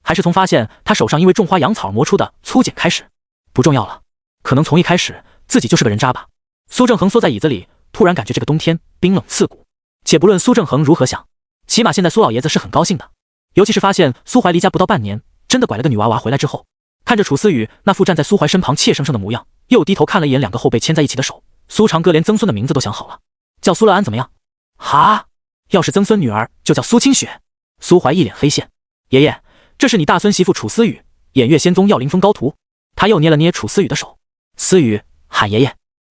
还是从发现他手上因为种花养草磨出的粗茧开始？不重要了，可能从一开始自己就是个人渣吧。苏正恒缩在椅子里，突然感觉这个冬天冰冷刺骨。且不论苏正恒如何想，起码现在苏老爷子是很高兴的。尤其是发现苏怀离家不到半年，真的拐了个女娃娃回来之后，看着楚思雨那副站在苏怀身旁怯生生的模样，又低头看了一眼2个后背牵在一起的手，苏长歌连曾孙的名字都想好了，叫苏乐安怎么样？哈，要是曾孙女儿就叫苏清雪。苏怀一脸黑线，爷爷，这是你大孙媳妇楚思雨，偃月仙宗耀灵峰高徒。他又捏了捏楚思雨的手，思雨喊爷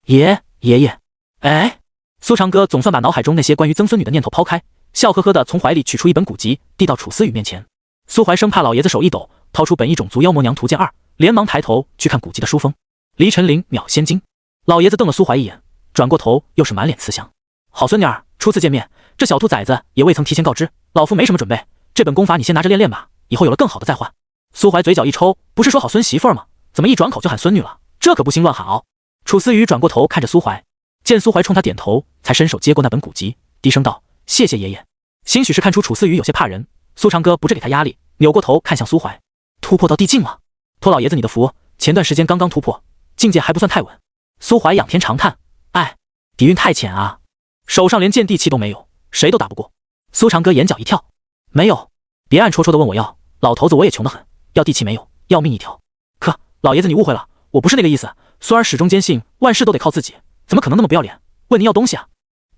爷，爷爷。哎，苏长歌总算把脑海中那些关于曾孙女的念头抛开，笑呵呵地从怀里取出一本古籍，递到楚思雨面前。苏怀生怕老爷子手一抖，掏出本《异种族妖魔娘图鉴2》，连忙抬头去看古籍的书封。离尘灵秒仙经。老爷子瞪了苏怀一眼，转过头又是满脸慈祥。好孙女儿，初次见面，这小兔崽子也未曾提前告知，老夫没什么准备，这本功法你先拿着练练吧，以后有了更好的再换。苏怀嘴角一抽，不是说好孙媳妇儿吗？怎么一转口就喊孙女了？这可不行乱喊哦。楚思雨转过头看着苏怀，见苏怀冲他点头，才伸手接过那本古籍，低声道：“谢谢爷爷。”兴许是看出楚思雨有些怕人，苏长歌不是给他压力，扭过头看向苏怀：“突破到地境了，托老爷子你的福，前段时间刚刚突破，境界还不算太稳。”苏怀仰天长叹：“哎，底蕴太浅啊，手上连剑地气都没有，谁都打不过。”苏长歌眼角一跳：“没有，别暗戳戳的问我要，老头子我也穷得很，要地气没有，要命一条。可老爷子你误会了，我不是那个意思。孙儿始终坚信万事都得靠自己，怎么可能那么不要脸，问您要东西啊？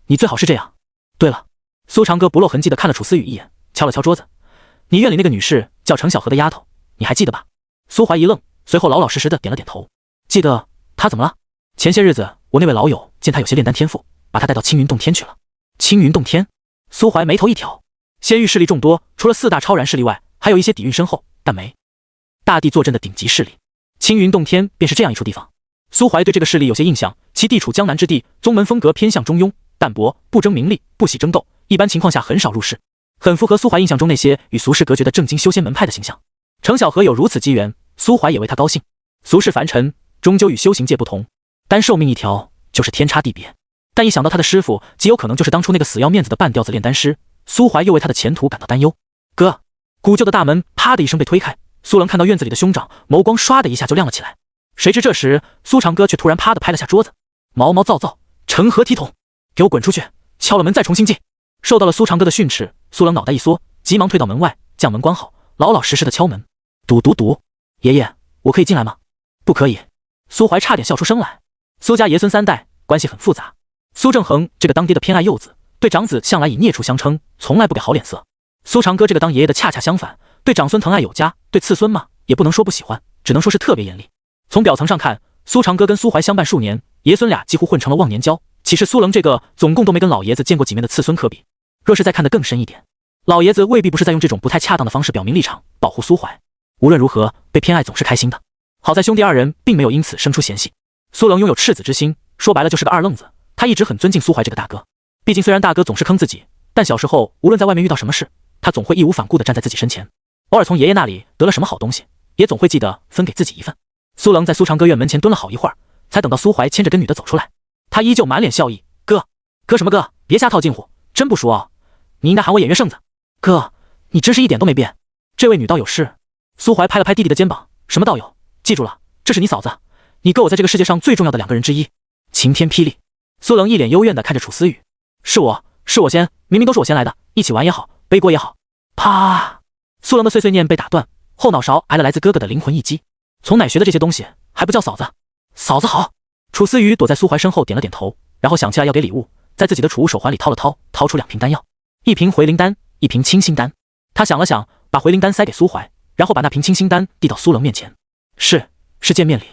你最好是这样。对了。”苏长歌不露痕迹地看了楚思雨一眼，敲了敲桌子：“你院里那个女士叫程小荷的丫头，你还记得吧？”苏怀一愣，随后老老实实地点了点头：“记得。她怎么了？”“前些日子我那位老友见她有些炼丹天赋，把她带到青云洞天去了。”“青云洞天？”苏怀眉头一挑，仙域势力众多，除了4大超然势力外，还有一些底蕴深厚但没大地坐镇的顶级势力。青云洞天便是这样一处地方。苏怀对这个势力有些印象，其地处江南之地，宗门风格偏向中庸淡泊，不争名利，不喜争斗，一般情况下很少入世，很符合苏怀印象中那些与俗世隔绝的正经修仙门派的形象。程小荷有如此机缘，苏怀也为他高兴。俗世凡尘终究与修行界不同，单寿命一条就是天差地别。但一想到他的师傅极有可能就是当初那个死要面子的半吊子炼丹师，苏怀又为他的前途感到担忧。哥，古旧的大门啪的一声被推开，苏冷看到院子里的兄长，眸光唰的一下就亮了起来。谁知这时苏长歌却突然啪的拍了下桌子：“毛毛躁躁，成何体统？给我滚出去！敲了门再重新进！”受到了苏长歌的训斥，苏冷脑袋一缩，急忙退到门外，将门关好，老老实实的敲门：“嘟嘟嘟，爷爷，我可以进来吗？”“不可以。”苏怀差点笑出声来。苏家爷孙3代关系很复杂，苏正恒这个当爹的偏爱幼子，对长子向来以孽畜相称，从来不给好脸色。苏长哥这个当爷爷的恰恰相反，对长孙疼爱有加，对次孙嘛，也不能说不喜欢，只能说是特别严厉。从表层上看，苏长哥跟苏怀相伴数年，爷孙俩几乎混成了忘年交。岂是苏棱这个总共都没跟老爷子见过几面的次孙可比？若是再看得更深一点，老爷子未必不是在用这种不太恰当的方式表明立场，保护苏怀。无论如何，被偏爱总是开心的。好在兄弟二人并没有因此生出嫌隙。苏棱拥有赤子之心，说白了就是个二愣子。他一直很尊敬苏怀这个大哥，毕竟虽然大哥总是坑自己，但小时候无论在外面遇到什么事，他总会义无反顾地站在自己身前。偶尔从爷爷那里得了什么好东西，也总会记得分给自己一份。苏棱在苏长歌院门前蹲了好一会儿，才等到苏怀牵着跟女的走出来。他依旧满脸笑意：“哥什么哥，别瞎套近乎，真不熟哦。你应该喊我偃月圣子。哥，你真是一点都没变。这位女道友是……”苏怀拍了拍弟弟的肩膀：“什么道友？记住了，这是你嫂子，你哥我在这个世界上最重要的两个人之一。”晴天霹雳！苏棱一脸幽怨地看着楚思雨：“是我先，明明都是我先来的，一起玩也好，背锅也好。”啪！苏棱的碎碎念被打断，后脑勺挨了来自哥哥的灵魂一击。从哪学的这些东西，还不叫嫂子？嫂子好！楚思雨躲在苏怀身后点了点头，然后想起来要给礼物，在自己的储物手环里掏了掏，掏出2瓶丹药，一瓶回灵丹，一瓶清心丹。他想了想，把回灵丹塞给苏怀，然后把那瓶清心丹递到苏棱面前。是见面礼，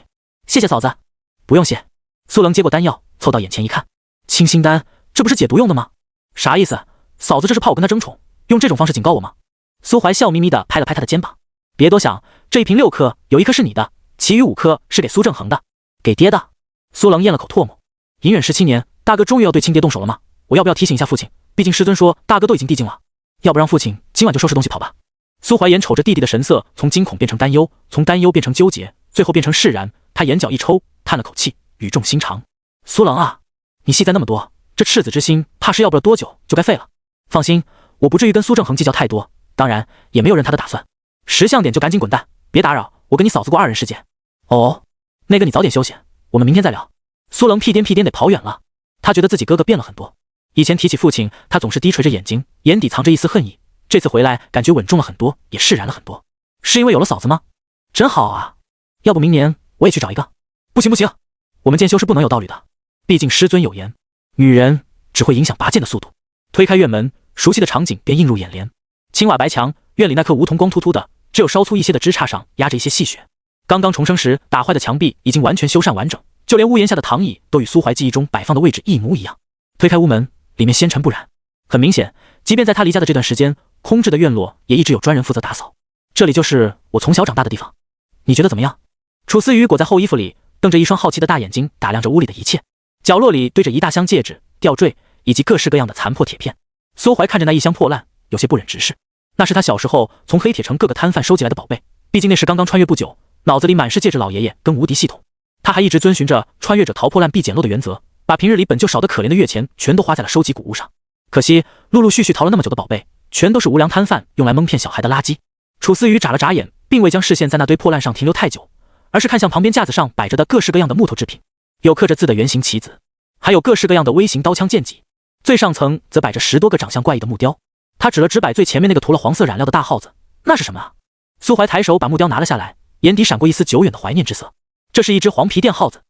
谢谢嫂子。不用谢。苏棱接过丹药，凑到眼前一看，清心丹，这不是解毒用的吗？啥意思？嫂子这是怕我跟他争宠，用这种方式警告我吗？苏怀笑眯眯地拍了拍他的肩膀，别多想，这一瓶6颗，有1颗是你的，其余5颗是给苏正恒的，给爹的。苏棱咽了口唾沫，隐忍17年，大哥终于要对亲爹动手了吗？我要不要提醒一下父亲？毕竟师尊说大哥都已经递进了，要不让父亲今晚就收拾东西跑吧。苏怀眼瞅着弟弟的神色从惊恐变成担忧，从担忧变成纠结，最后变成释然，他眼角一抽，叹了口气，语重心长：“苏棱啊，你戏在那么多，这赤子之心怕是要不了多久就该废了。放心，我不至于跟苏正恒计较太多，当然也没有认他的打算。识相点就赶紧滚蛋，别打扰我跟你嫂子过2人世界。”哦，那个你早点休息，我们明天再聊。苏棱屁颠得跑远了，他觉得自己哥哥变了很多。以前提起父亲，他总是低垂着眼睛，眼底藏着一丝恨意。这次回来，感觉稳重了很多，也释然了很多。是因为有了嫂子吗？真好啊！要不明年我也去找一个？不行，我们剑修是不能有道侣的，毕竟师尊有言，女人只会影响拔剑的速度。推开院门，熟悉的场景便映入眼帘。青瓦白墙，院里那棵梧桐光秃秃的，只有稍粗一些的枝杈上压着一些细雪。刚刚重生时打坏的墙壁已经完全修缮完整，就连屋檐下的躺椅都与苏怀记忆中摆放的位置一模一样。推开屋门，里面纤尘不染。很明显，即便在他离家的这段时间，空置的院落也一直有专人负责打扫。这里就是我从小长大的地方，你觉得怎么样？楚思雨裹在厚衣服里，瞪着一双好奇的大眼睛打量着屋里的一切。角落里堆着一大箱戒指、吊坠以及各式各样的残破铁片。苏怀看着那一箱破烂，有些不忍直视。那是他小时候从黑铁城各个摊贩收集来的宝贝，毕竟那时刚刚穿越不久，脑子里满是戒指老爷爷跟无敌系统。他还一直遵循着穿越者逃破烂必捡漏的原则，把平日里本就少得可怜的月钱全都花在了收集古物上。可惜陆陆续续淘了那么久的宝贝，全都是无良摊贩用来蒙骗小孩的垃圾。楚思雨眨了眨眼，并未将视线在那堆破烂上停留太久，而是看向旁边架子上摆着的各式各样的木头制品，有刻着字的圆形棋子，还有各式各样的微型刀枪剑戟，最上层则摆着10多个长相怪异的木雕。他指了指摆最前面那个涂了黄色染料的大耗子，那是什么啊？苏怀抬手把木雕拿了下来，眼底闪过一丝久远的怀念之色。这是一只黄皮电耗子。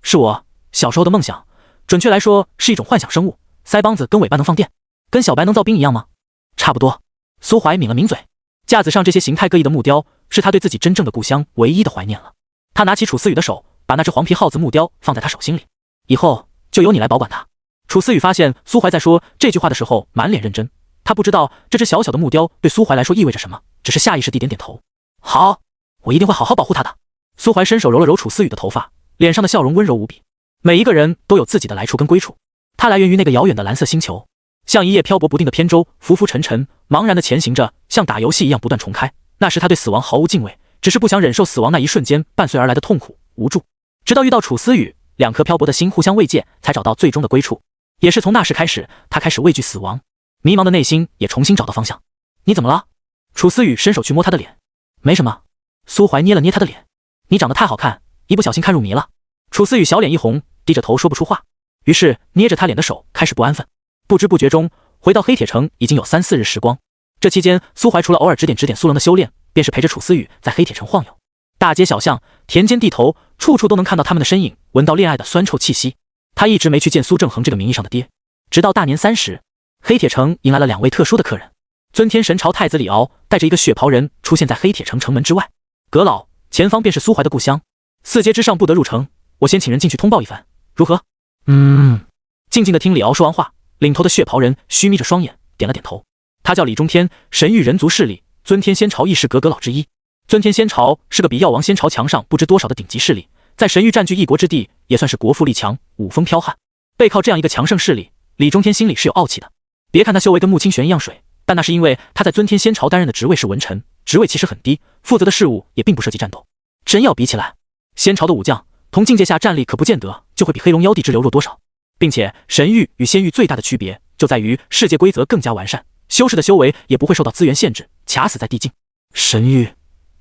是我小时候的梦想，准确来说是一种幻想生物，腮帮子跟尾巴能放电，跟小白能造冰一样吗？差不多。苏怀抿了抿嘴，架子上这些形态各异的木雕是他对自己真正的故乡唯一的怀念了。他拿起楚思雨的手，把那只黄皮耗子木雕放在他手心里，以后就由你来保管它。楚思雨发现苏怀在说这句话的时候满脸认真，他不知道这只小小的木雕对苏怀来说意味着什么，只是下意识地点点头。好，我一定会好好保护它的。苏怀伸手揉了揉楚思雨的头发，脸上的笑容温柔无比。每一个人都有自己的来处跟归处，它来源于那个遥远的蓝色星球，像一叶漂泊不定的扁舟，浮浮沉沉，茫然地前行着，像打游戏一样不断重开。那时他对死亡毫无敬畏，只是不想忍受死亡那一瞬间伴随而来的痛苦无助。直到遇到楚思雨，2颗漂泊的心互相慰藉，才找到最终的归处。也是从那时开始，他开始畏惧死亡，迷茫的内心也重新找到方向。你怎么了？楚思雨伸手去摸他的脸。没什么。苏怀捏了捏他的脸。你长得太好看，一不小心看入迷了。楚思雨小脸一红，低着头说不出话，于是捏着他脸的手开始不安分。不知不觉中，回到黑铁城已经有3、4日时光。这期间，苏怀除了偶尔指点苏棱的修炼，便是陪着楚思雨在黑铁城晃悠。大街小巷、田间地头，处处都能看到他们的身影，闻到恋爱的酸臭气息。他一直没去见苏正恒这个名义上的爹，直到大年30，黑铁城迎来了2位特殊的客人。尊天神朝太子李敖带着一个血袍人出现在黑铁城城门之外。阁老，前方便是苏怀的故乡，4阶之上不得入城，我先请人进去通报一番，如何？静静的听李敖说完话，领头的血袍人虚眯着双眼，点了点头。他叫李中天，神域人族势力尊天仙朝亦是阁老之一。尊天仙朝是个比药王仙朝强上不知多少的顶级势力，在神域占据一国之地，也算是国富力强，武风剽悍。背靠这样一个强盛势力，李中天心里是有傲气的。别看他修为跟穆清玄一样水，但那是因为他在尊天仙朝担任的职位是文臣，职位其实很低，负责的事务也并不涉及战斗。真要比起来，仙朝的武将同境界下战力可不见得就会比黑龙妖帝之流弱多少。并且神域与仙域最大的区别就在于世界规则更加完善，修士的修为也不会受到资源限制，卡死在地境。神域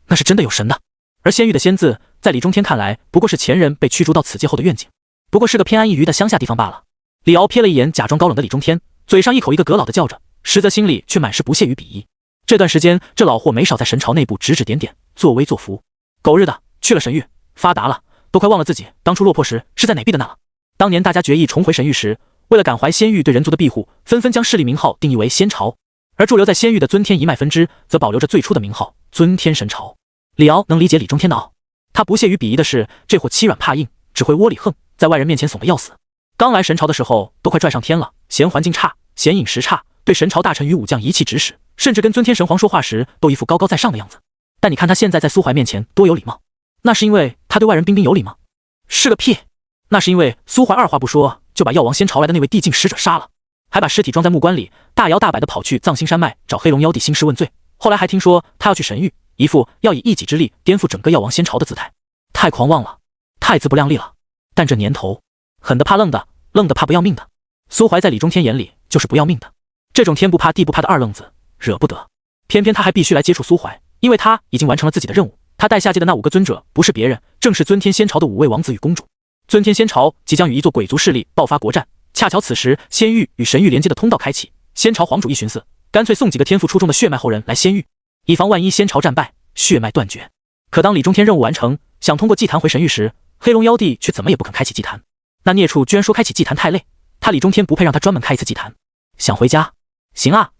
那是真的有神的，而仙域的仙字在李中天看来不过是前人被驱逐到此界后的愿景，不过是个偏安一隅的乡下地方罢了。李敖瞥了一眼假装高冷的李中天，嘴上一口一个阁老的叫着，实则心里却满是不屑与鄙夷。这段时间这老货没少在神朝内部指指点点，作威作福。狗日的，去了神域发达了，都快忘了自己当初落魄时是在哪避的难了。当年大家决议重回神域时，为了感怀仙域对人族的庇护，纷纷将势力名号定义为仙朝，而驻留在仙域的尊天一脉分支则保留着最初的名号尊天神朝。李敖能理解李中天的傲，他不屑于鄙夷的是这货欺软怕硬，只会窝里横，在外人面前怂得要死。刚来神朝的时候都快拽上天了，嫌环境差，嫌饮食差，对神朝大臣与武将一气指使，甚至跟尊天神皇说话时都一副高高在上的样子。但你看他现在在苏怀面前多有礼貌，那是因为他对外人彬彬有礼吗？是个屁！那是因为苏怀二话不说就把药王仙朝来的那位地境使者杀了，还把尸体装在木棺里，大摇大摆地跑去藏星山脉找黑龙妖帝兴师问罪。后来还听说他要去神域，一副要以一己之力颠覆整个药王仙朝的姿态，太狂妄了，太自不量力了。但这年头，狠的怕愣的，愣的怕不要命的。苏怀在李中天眼里就是不要命的，这种天不怕地不怕的二愣子惹不得。偏偏他还必须来接触苏怀，因为他已经完成了自己的任务。他带下界的那5个尊者不是别人，正是尊天仙朝的5位王子与公主。尊天仙朝即将与一座鬼族势力爆发国战，恰巧此时仙域与神域连接的通道开启，仙朝皇主一寻思，干脆送几个天赋出众的血脉后人来仙域，以防万一仙朝战败，血脉断绝。可当李中天任务完成，想通过祭坛回神域时，黑龙妖帝却怎么也不肯开启祭坛。那孽畜居然说开启祭坛太累，他李中天不配让他专门开一次祭坛。想回家？行啊，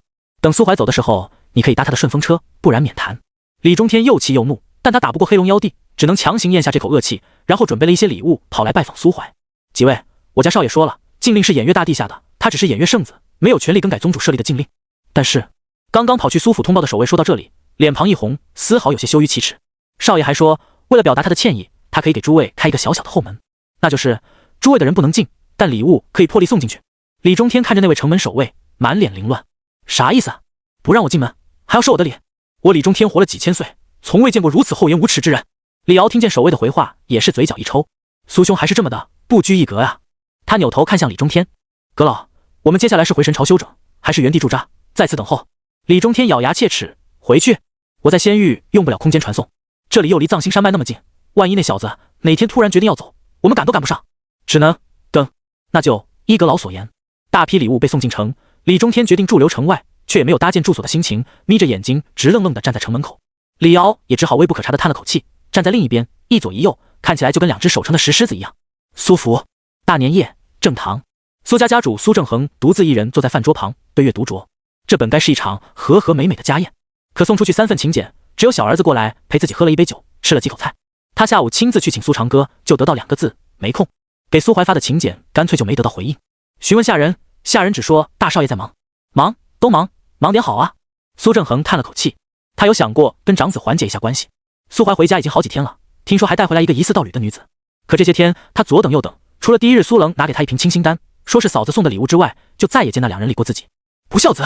等苏怀走的时候，你可以搭他的顺风车，不然免谈。李中天又气又怒，但他打不过黑龙妖帝，只能强行咽下这口恶气，然后准备了一些礼物跑来拜访苏怀。几位，我家少爷说了，禁令是偃月大帝下的，他只是偃月圣子，没有权利更改宗主设立的禁令。但是刚刚跑去苏府通报的守卫说到这里，脸庞一红，丝毫有些羞于启齿。少爷还说，为了表达他的歉意，他可以给诸位开一个小小的后门，那就是诸位的人不能进，但礼物可以破例送进去。李中天看着那位城门守卫，满脸凌乱，啥意思啊？不让我进门，还要收我的礼？我李中天活了几千岁，从未见过如此厚颜无耻之人。李敖听见守卫的回话，也是嘴角一抽，苏兄还是这么的不拘一格啊。他扭头看向李中天，阁老，我们接下来是回神朝休整，还是原地驻扎，在此等候？李中天咬牙切齿，回去，我在仙域用不了空间传送，这里又离藏星山脉那么近，万一那小子哪天突然决定要走，我们赶都赶不上，只能等。那就依阁老所言。大批礼物被送进城，李中天决定驻留城外，却也没有搭建住所的心情，眯着眼睛直愣愣地站在城门口。李敖也只好微不可察地叹了口气，站在另一边，一左一右，看起来就跟2只守城的石狮子一样。苏府大年夜正堂，苏家家主苏正恒独自一人坐在饭桌旁，对月独酌。这本该是一场和和美美的家宴，可送出去3份请柬，只有小儿子过来陪自己喝了一杯酒，吃了几口菜。他下午亲自去请苏长歌，就得到2个字：没空。给苏怀发的请柬干脆就没得到回应。询问下人，下人只说大少爷在忙。忙都忙，忙点好啊。苏正恒叹了口气，他有想过跟长子缓解一下关系。苏怀回家已经好几天了，听说还带回来一个疑似道侣的女子。可这些天他左等右等，除了第1日苏冷拿给他一瓶清心丹，说是嫂子送的礼物之外，就再也见那2人理过自己。不孝子，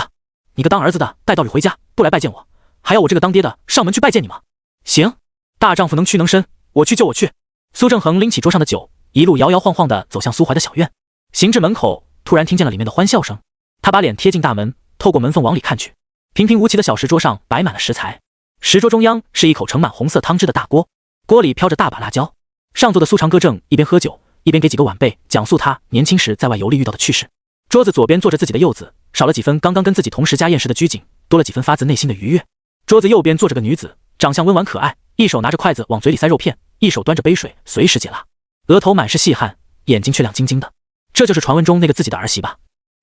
你个当儿子的带道侣回家不来拜见我，还要我这个当爹的上门去拜见你吗？行，大丈夫能屈能伸，我去就我去。苏正恒拎起桌上的酒，一路摇摇晃晃地走向苏怀的小院。行至门口，突然听见了里面的欢笑声。他把脸贴近大门，透过门缝往里看去。平平无奇的小石桌上摆满了食材，石桌中央是一口盛满红色汤汁的大锅，锅里飘着大把辣椒。上座的苏长歌正一边喝酒，一边给几个晚辈讲述他年轻时在外游历遇到的趣事。桌子左边坐着自己的幼子，少了几分刚刚跟自己同时家宴时的拘谨，多了几分发自内心的愉悦。桌子右边坐着个女子，长相温婉可爱，一手拿着筷子往嘴里塞肉片，一手端着杯水随时解辣，额头满是细汗，眼睛却亮晶晶的。这就是传闻中那个自己的儿媳吧？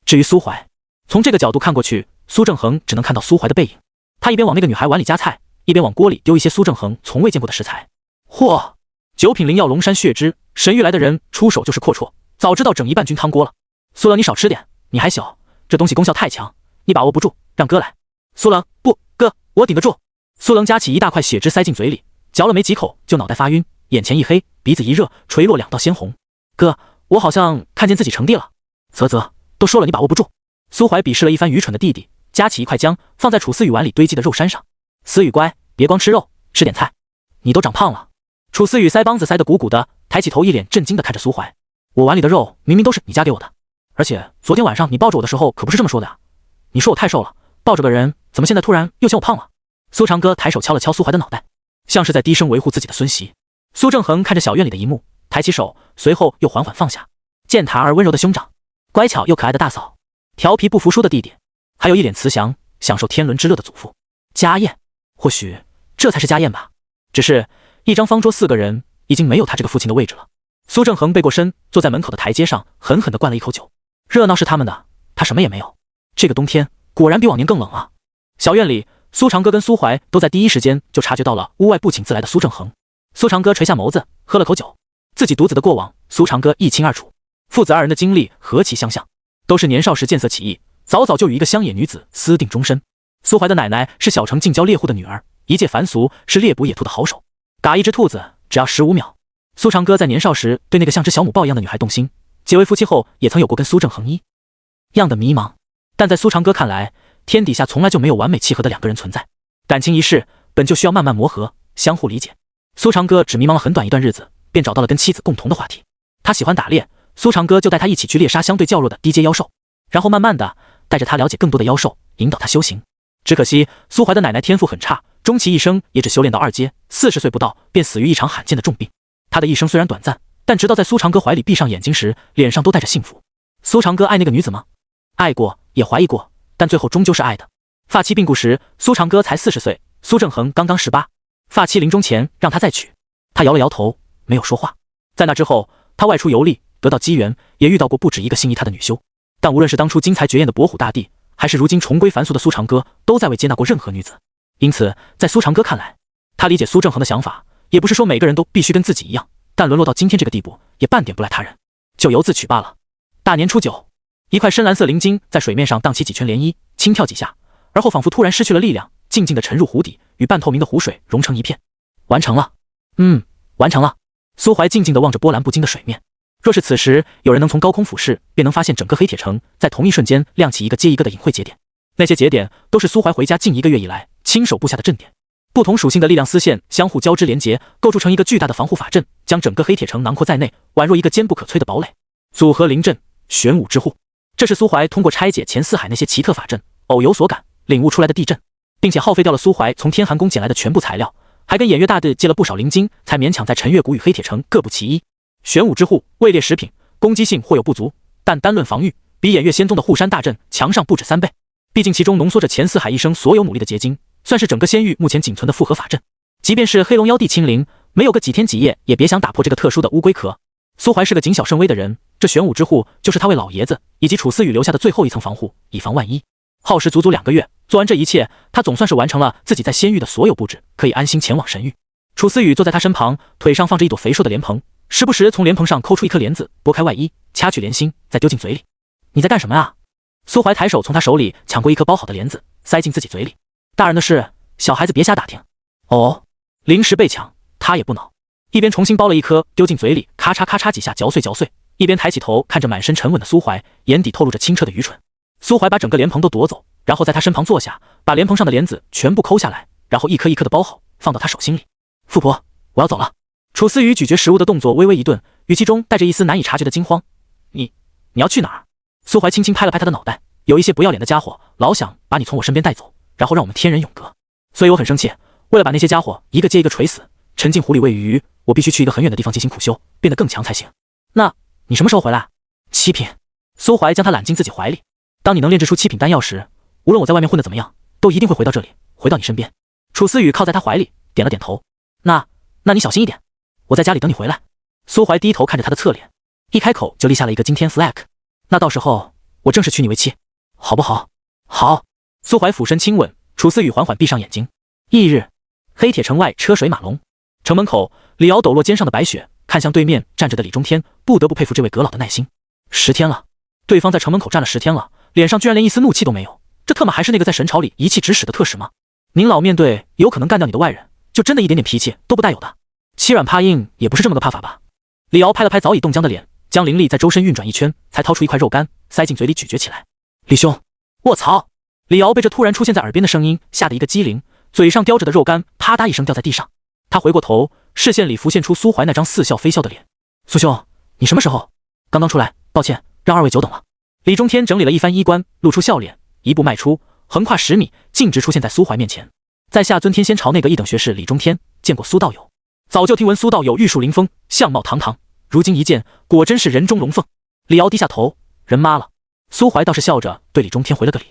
至于苏怀，从这个角度看过去，苏正恒只能看到苏怀的背影。他一边往那个女孩碗里夹菜，一边往锅里丢一些苏正恒从未见过的食材。嚯！九品灵药龙山血汁，神域来的人出手就是阔绰，早知道整一半菌汤锅了。苏冷，你少吃点，你还小，这东西功效太强，你把握不住，让哥来。苏冷，不，哥，我顶得住。苏冷夹起一大块血汁塞进嘴里，嚼了没几口就脑袋发晕，眼前一黑，鼻子一热，垂落2道鲜红。哥，我好像看见自己成帝了。啧，都说了你把握不住。苏怀鄙视了一番愚蠢的弟弟，夹起一块姜放在楚思雨碗里堆积的肉山上。思雨乖，别光吃肉，吃点菜。你都长胖了。楚思雨腮帮子塞得鼓鼓的，抬起头一脸震惊地看着苏怀。我碗里的肉明明都是你夹给我的，而且昨天晚上你抱着我的时候可不是这么说的呀。你说我太瘦了，抱着个人，怎么现在突然又嫌我胖了？苏长歌抬手敲了敲苏怀的脑袋，像是在低声维护自己的孙媳。苏正恒看着小院里的一幕，抬起手，随后又缓缓放下。健谈而温柔的兄长，乖巧又可爱的大嫂，调皮不服输的弟弟，还有一脸慈祥享受天伦之乐的祖父。家宴，或许这才是家宴吧。只是一张方桌4个人，已经没有他这个父亲的位置了。苏正恒背过身，坐在门口的台阶上，狠狠地灌了一口酒。热闹是他们的，他什么也没有。这个冬天果然比往年更冷啊！小院里，苏长歌跟苏怀都在第一时间就察觉到了屋外不请自来的苏正恒。苏长歌垂下眸子，喝了口酒，自己独子的过往，苏长歌一清二楚。父子2人的经历何其相像，都是年少时见色起意，早早就与一个乡野女子私定终身。苏怀的奶奶是小城近郊猎户的女儿，一介凡俗，是猎捕野兔的好手。打一只兔子只要15秒。苏长歌在年少时对那个像只小母豹一样的女孩动心，结为夫妻后也曾有过跟苏正恒一样的迷茫。但在苏长歌看来，天底下从来就没有完美契合的2个人存在，感情一世本就需要慢慢磨合，相互理解。苏长歌只迷茫了很短一段日子，便找到了跟妻子共同的话题。他喜欢打猎，苏长歌就带他一起去猎杀相对较弱的低阶妖兽，然后慢慢的带着他了解更多的妖兽，引导他修行。只可惜苏怀的奶奶天赋很差，终其一生也只修炼到2阶，40岁不到便死于一场罕见的重病。他的一生虽然短暂，但直到在苏长歌怀里闭上眼睛时，脸上都带着幸福。苏长歌爱那个女子吗？爱过，也怀疑过，但最后终究是爱的。发妻病故时，苏长歌才40岁，苏正恒刚刚18。发妻临终前让他再娶，他摇了摇头，没有说话。在那之后，他外出游历，得到机缘，也遇到过不止一个心仪他的女修。但无论是当初惊才绝艳的伯虎大帝，还是如今重归凡俗的苏长歌，都再未接纳过任何女子。因此，在苏长歌看来，他理解苏正恒的想法，也不是说每个人都必须跟自己一样，但沦落到今天这个地步，也半点不赖他人，就由自取罢了。大年初9，一块深蓝色灵晶在水面上荡起几圈涟漪，轻跳几下，而后仿佛突然失去了力量，静静地沉入湖底，与半透明的湖水融成一片。完成了，完成了。苏怀静静地望着波澜不惊的水面。若是此时有人能从高空俯视，便能发现整个黑铁城在同一瞬间亮起一个接一个的隐晦节点。那些节点都是苏怀回家近1个月以来亲手布下的阵点，不同属性的力量丝线相互交织连结，构筑成一个巨大的防护法阵，将整个黑铁城囊括在内，宛若一个坚不可摧的堡垒。组合灵阵，玄武之户，这是苏怀通过拆解前4海那些奇特法阵，偶有所感，领悟出来的地阵，并且耗费掉了苏怀从天寒宫捡来的全部材料，还跟偃月大帝借了不少灵晶，才勉强在陈月谷与黑铁城各不其一。玄武之户，位列10品，攻击性或有不足，但单论防御，比偃月仙宗的护山大阵强上不止3倍。毕竟其中浓缩着前4海一生所有努力的结晶，算是整个仙域目前仅存的复合法阵。即便是黑龙妖帝亲临，没有个几天几夜，也别想打破这个特殊的乌龟壳。苏怀是个谨小慎微的人，这玄武之户就是他为老爷子以及楚思雨留下的最后一层防护，以防万一。耗时足足2个月，做完这一切，他总算是完成了自己在仙域的所有布置，可以安心前往神域。楚思雨坐在他身旁，腿上放着一朵肥硕的莲蓬，时不时从莲蓬上抠出一颗莲子，拨开外衣，掐去莲心，再丢进嘴里。你在干什么啊？苏怀抬手从他手里抢过一颗包好的莲子，塞进自己嘴里。大人的事，小孩子别瞎打听。哦，零食被抢，他也不恼，一边重新剥了一颗丢进嘴里，咔嚓咔嚓几下嚼碎嚼碎，一边抬起头看着满身沉稳的苏怀，眼底透露着清澈的愚蠢。苏怀把整个莲蓬都夺走，然后在他身旁坐下，把莲蓬上的莲子全部抠下来，然后一颗一颗的包好，放到他手心里。富婆，我要走了。楚思雨咀嚼食物的动作微微一顿，语气中带着一丝难以察觉的惊慌。你要去哪儿？苏怀轻轻拍了拍他的脑袋，有一些不要脸的家伙，老想把你从我身边带走，然后让我们天人永隔。所以我很生气，为了把那些家伙一个接一个锤死，沉进湖里喂鱼，我必须去一个很远的地方进行苦修，变得更强才行。那你什么时候回来？7品。苏怀将他揽进自己怀里。当你能炼制出7品丹药时，无论我在外面混得怎么样，都一定会回到这里，回到你身边。楚思雨靠在他怀里，点了点头。那你小心一点，我在家里等你回来。苏怀低头看着他的侧脸，一开口就立下了一个惊天 flag。那到时候我正式娶你为妻，好不好？好。苏怀俯身亲吻，楚思雨缓缓闭上眼睛。翌日，黑铁城外车水马龙，城门口，李敖抖落肩上的白雪，看向对面站着的李中天，不得不佩服这位阁老的耐心。10天了，对方在城门口站了10天了，脸上居然连一丝怒气都没有，这特么还是那个在神朝里一气指使的特使吗？您老面对有可能干掉你的外人，就真的一点点脾气都不带有的？欺软怕硬也不是这么个怕法吧？李敖拍了拍早已冻僵的脸，将灵力在周身运转一圈，才掏出一块肉干，塞进嘴里咀嚼起来。李兄，卧槽！李敖被这突然出现在耳边的声音吓得一个机灵，嘴上叼着的肉干啪嗒一声掉在地上。他回过头，视线里浮现出苏怀那张似笑非笑的脸。苏兄，你什么时候？刚刚出来，抱歉，让二位久等了。李中天整理了一番衣冠，露出笑脸，一步迈出，横跨10米，径直出现在苏怀面前。在下尊天仙朝内阁一等学士李中天，见过苏道友。早就听闻苏道友玉树临风，相貌堂堂，如今一见，果真是人中龙凤。李敖低下头，人妈了。苏怀倒是笑着对李中天回了个礼。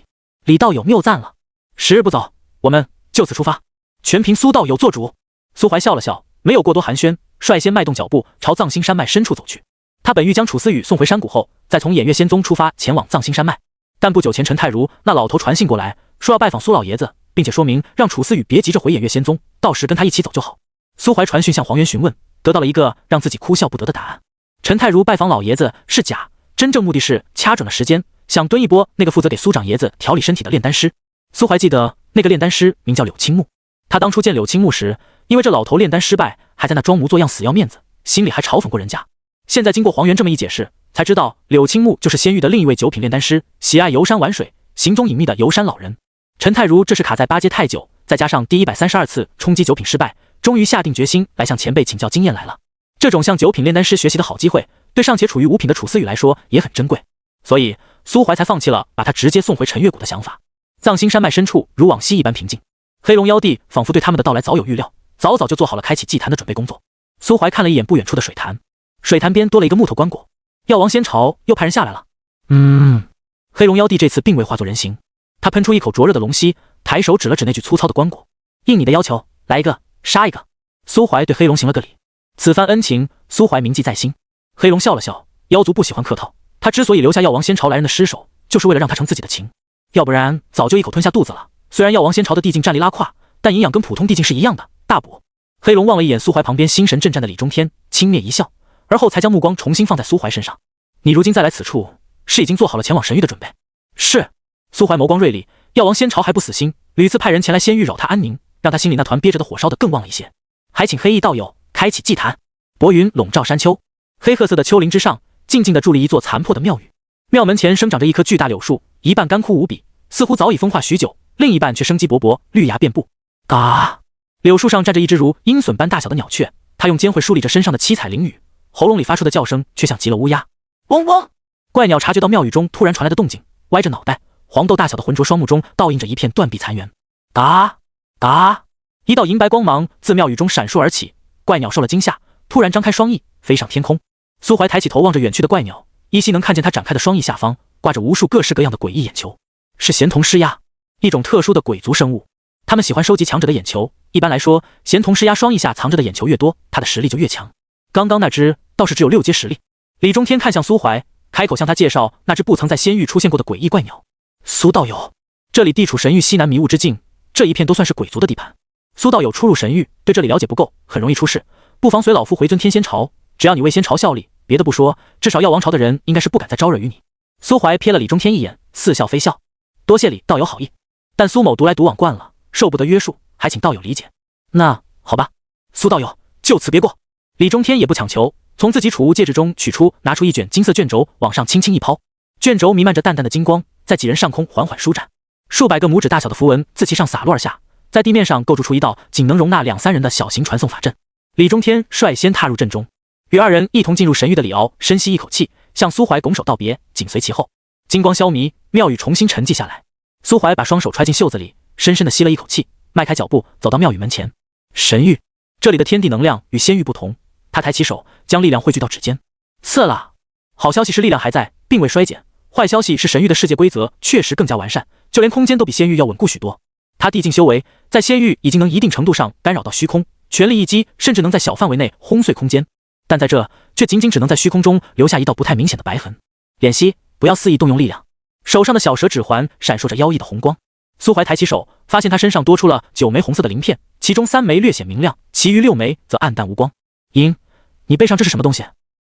李道友谬赞了，时日不早，我们就此出发，全凭苏道友做主。苏怀笑了笑，没有过多寒暄，率先迈动脚步朝藏心山脉深处走去。他本欲将楚思雨送回山谷后，再从偃月仙宗出发前往藏心山脉，但不久前陈太如那老头传信过来，说要拜访苏老爷子，并且说明让楚思雨别急着回偃月仙宗，到时跟他一起走就好。苏怀传讯向黄元询问，得到了一个让自己哭笑不得的答案。陈太如拜访老爷子是假，真正目的是掐准了时间，想蹲一波那个负责给苏长爷子调理身体的炼丹师。苏怀记得那个炼丹师名叫柳青木，他当初见柳青木时，因为这老头炼丹失败，还在那装模作样死要面子，心里还嘲讽过人家。现在经过黄元这么一解释，才知道柳青木就是仙域的另一位九品炼丹师，喜爱游山玩水，行踪隐秘的游山老人。陈太如这是卡在8阶太久，再加上第132次冲击九品失败，终于下定决心来向前辈请教经验来了。这种向九品炼丹师学习的好机会，对尚且处于5品的楚思雨来说也很珍贵，所以苏怀才放弃了把他直接送回陈月谷的想法。藏心山脉深处如往昔一般平静，黑龙妖帝仿佛对他们的到来早有预料，早早就做好了开启祭坛的准备工作。苏怀看了一眼不远处的水潭，水潭边多了一个木头棺椁，药王仙朝又派人下来了。黑龙妖帝这次并未化作人形，他喷出一口灼热的龙息，抬手指了指那具粗糙的棺椁，应你的要求，来一个杀一个。苏怀对黑龙行了个礼，此番恩情苏怀铭记在心。黑龙笑了笑，妖族不喜欢客套，他之所以留下药王仙朝来人的尸首，就是为了让他成自己的情，要不然早就一口吞下肚子了。虽然药王仙朝的地境战力拉胯，但营养跟普通地境是一样的，大补。黑龙望了一眼苏怀旁边心神震颤的李中天，轻蔑一笑，而后才将目光重新放在苏怀身上。你如今再来此处，是已经做好了前往神域的准备？是。苏怀眸光锐利，药王仙朝还不死心，屡次派人前来仙域扰他安宁，让他心里那团憋着的火烧得更旺了一些。还请黑翼道友开启祭坛。薄云笼罩山丘，黑褐色的丘陵之上，静静地伫立一座残破的庙宇。庙门前生长着一棵巨大柳树，一半干枯无比，似乎早已风化许久，另一半却生机勃勃，绿芽遍布。嘎！柳树上站着一只如鹰隼般大小的鸟雀，它用尖喙梳理着身上的七彩翎羽，喉咙里发出的叫声却像极了乌鸦。嗡嗡！怪鸟察觉到庙宇中突然传来的动静，歪着脑袋，黄豆大小的浑浊双目中倒映着一片断壁残垣。嘎！嘎！一道银白光芒自庙宇中闪烁而起，怪鸟受了惊吓，突然张开双翼飞上天空。苏怀抬起头望着远去的怪鸟，依稀能看见它展开的双翼下方挂着无数各式各样的诡异眼球，是咸铜狮鸦，一种特殊的鬼族生物。他们喜欢收集强者的眼球，一般来说，咸铜狮鸦双翼下藏着的眼球越多，它的实力就越强。刚刚那只倒是只有6阶实力。李中天看向苏怀，开口向他介绍那只不曾在仙域出现过的诡异怪鸟。苏道友，这里地处神域西南迷雾之境，这一片都算是鬼族的地盘。苏道友初入神域，对这里了解不够，很容易出事，不妨随老夫回尊天仙朝，只要你为仙朝效力，别的不说，至少药王朝的人应该是不敢再招惹于你。苏怀瞥了李中天一眼，似笑非笑，多谢李道友好意，但苏某独来独往惯了，受不得约束，还请道友理解。那好吧，苏道友就此别过。李中天也不强求，从自己储物戒指中拿出一卷金色卷轴，往上轻轻一抛，卷轴弥漫着淡淡的金光，在几人上空缓缓舒展，数百个拇指大小的符文自其上洒落而下，在地面上构筑出一道仅能容纳2、3人的小型传送法阵。李中天率先踏入阵中，与2人一同进入神域的李敖深吸一口气，向苏怀拱手道别，紧随其后。金光消弭，庙宇重新沉寂下来。苏怀把双手揣进袖子里，深深地吸了一口气，迈开脚步走到庙宇门前。神域，这里的天地能量与仙域不同，他抬起手将力量汇聚到指尖。刺啦！好消息是力量还在，并未衰减，坏消息是神域的世界规则确实更加完善，就连空间都比仙域要稳固许多。他地境修为在仙域已经能一定程度上干扰到虚空，全力一击甚至能在小范围内轰碎空间。但在这却仅仅只能在虚空中留下一道不太明显的白痕。敛息，不要肆意动用力量。手上的小蛇指环闪烁着妖异的红光。苏怀抬起手，发现他身上多出了9枚红色的鳞片，其中3枚略显明亮，其余6枚则暗淡无光。鹰，你背上这是什么东西？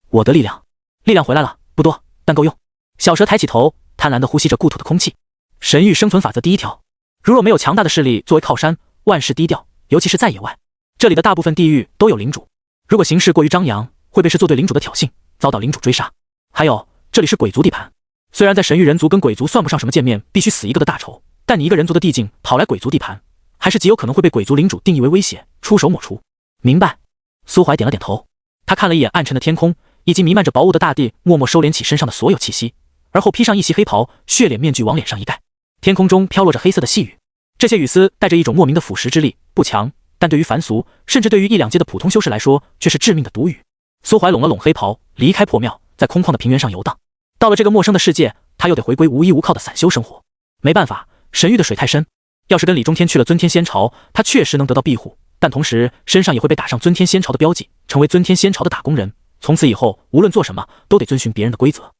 我的力量。力量回来了，不多，但够用。小蛇抬起头，贪婪地呼吸着故土的空气。神域生存法则第1条，如若没有强大的势力作为靠山，万事低调，尤其是在野外。这里的大部分地域都有领主，如果行事过于张扬，会被视作对领主的挑衅，遭到领主追杀。还有，这里是鬼族地盘，虽然在神域人族跟鬼族算不上什么见面必须死一个的大仇，但你一个人族的地境跑来鬼族地盘，还是极有可能会被鬼族领主定义为威胁，出手抹除。明白。苏怀点了点头，他看了一眼暗沉的天空以及弥漫着薄雾的大地，默默收敛起身上的所有气息，而后披上一袭黑袍，血脸面具往脸上一盖。天空中飘落着黑色的细雨，这些雨丝带着一种莫名的腐蚀之力，不强，但对于凡俗，甚至对于1、2阶的普通修士来说，却是致命的毒雨。苏怀拢了拢黑袍，离开破庙，在空旷的平原上游荡。到了这个陌生的世界，他又得回归无依无靠的散修生活。没办法，神域的水太深，要是跟李中天去了尊天仙朝，他确实能得到庇护，但同时身上也会被打上尊天仙朝的标记，成为尊天仙朝的打工人。从此以后，无论做什么，都得遵循别人的规则。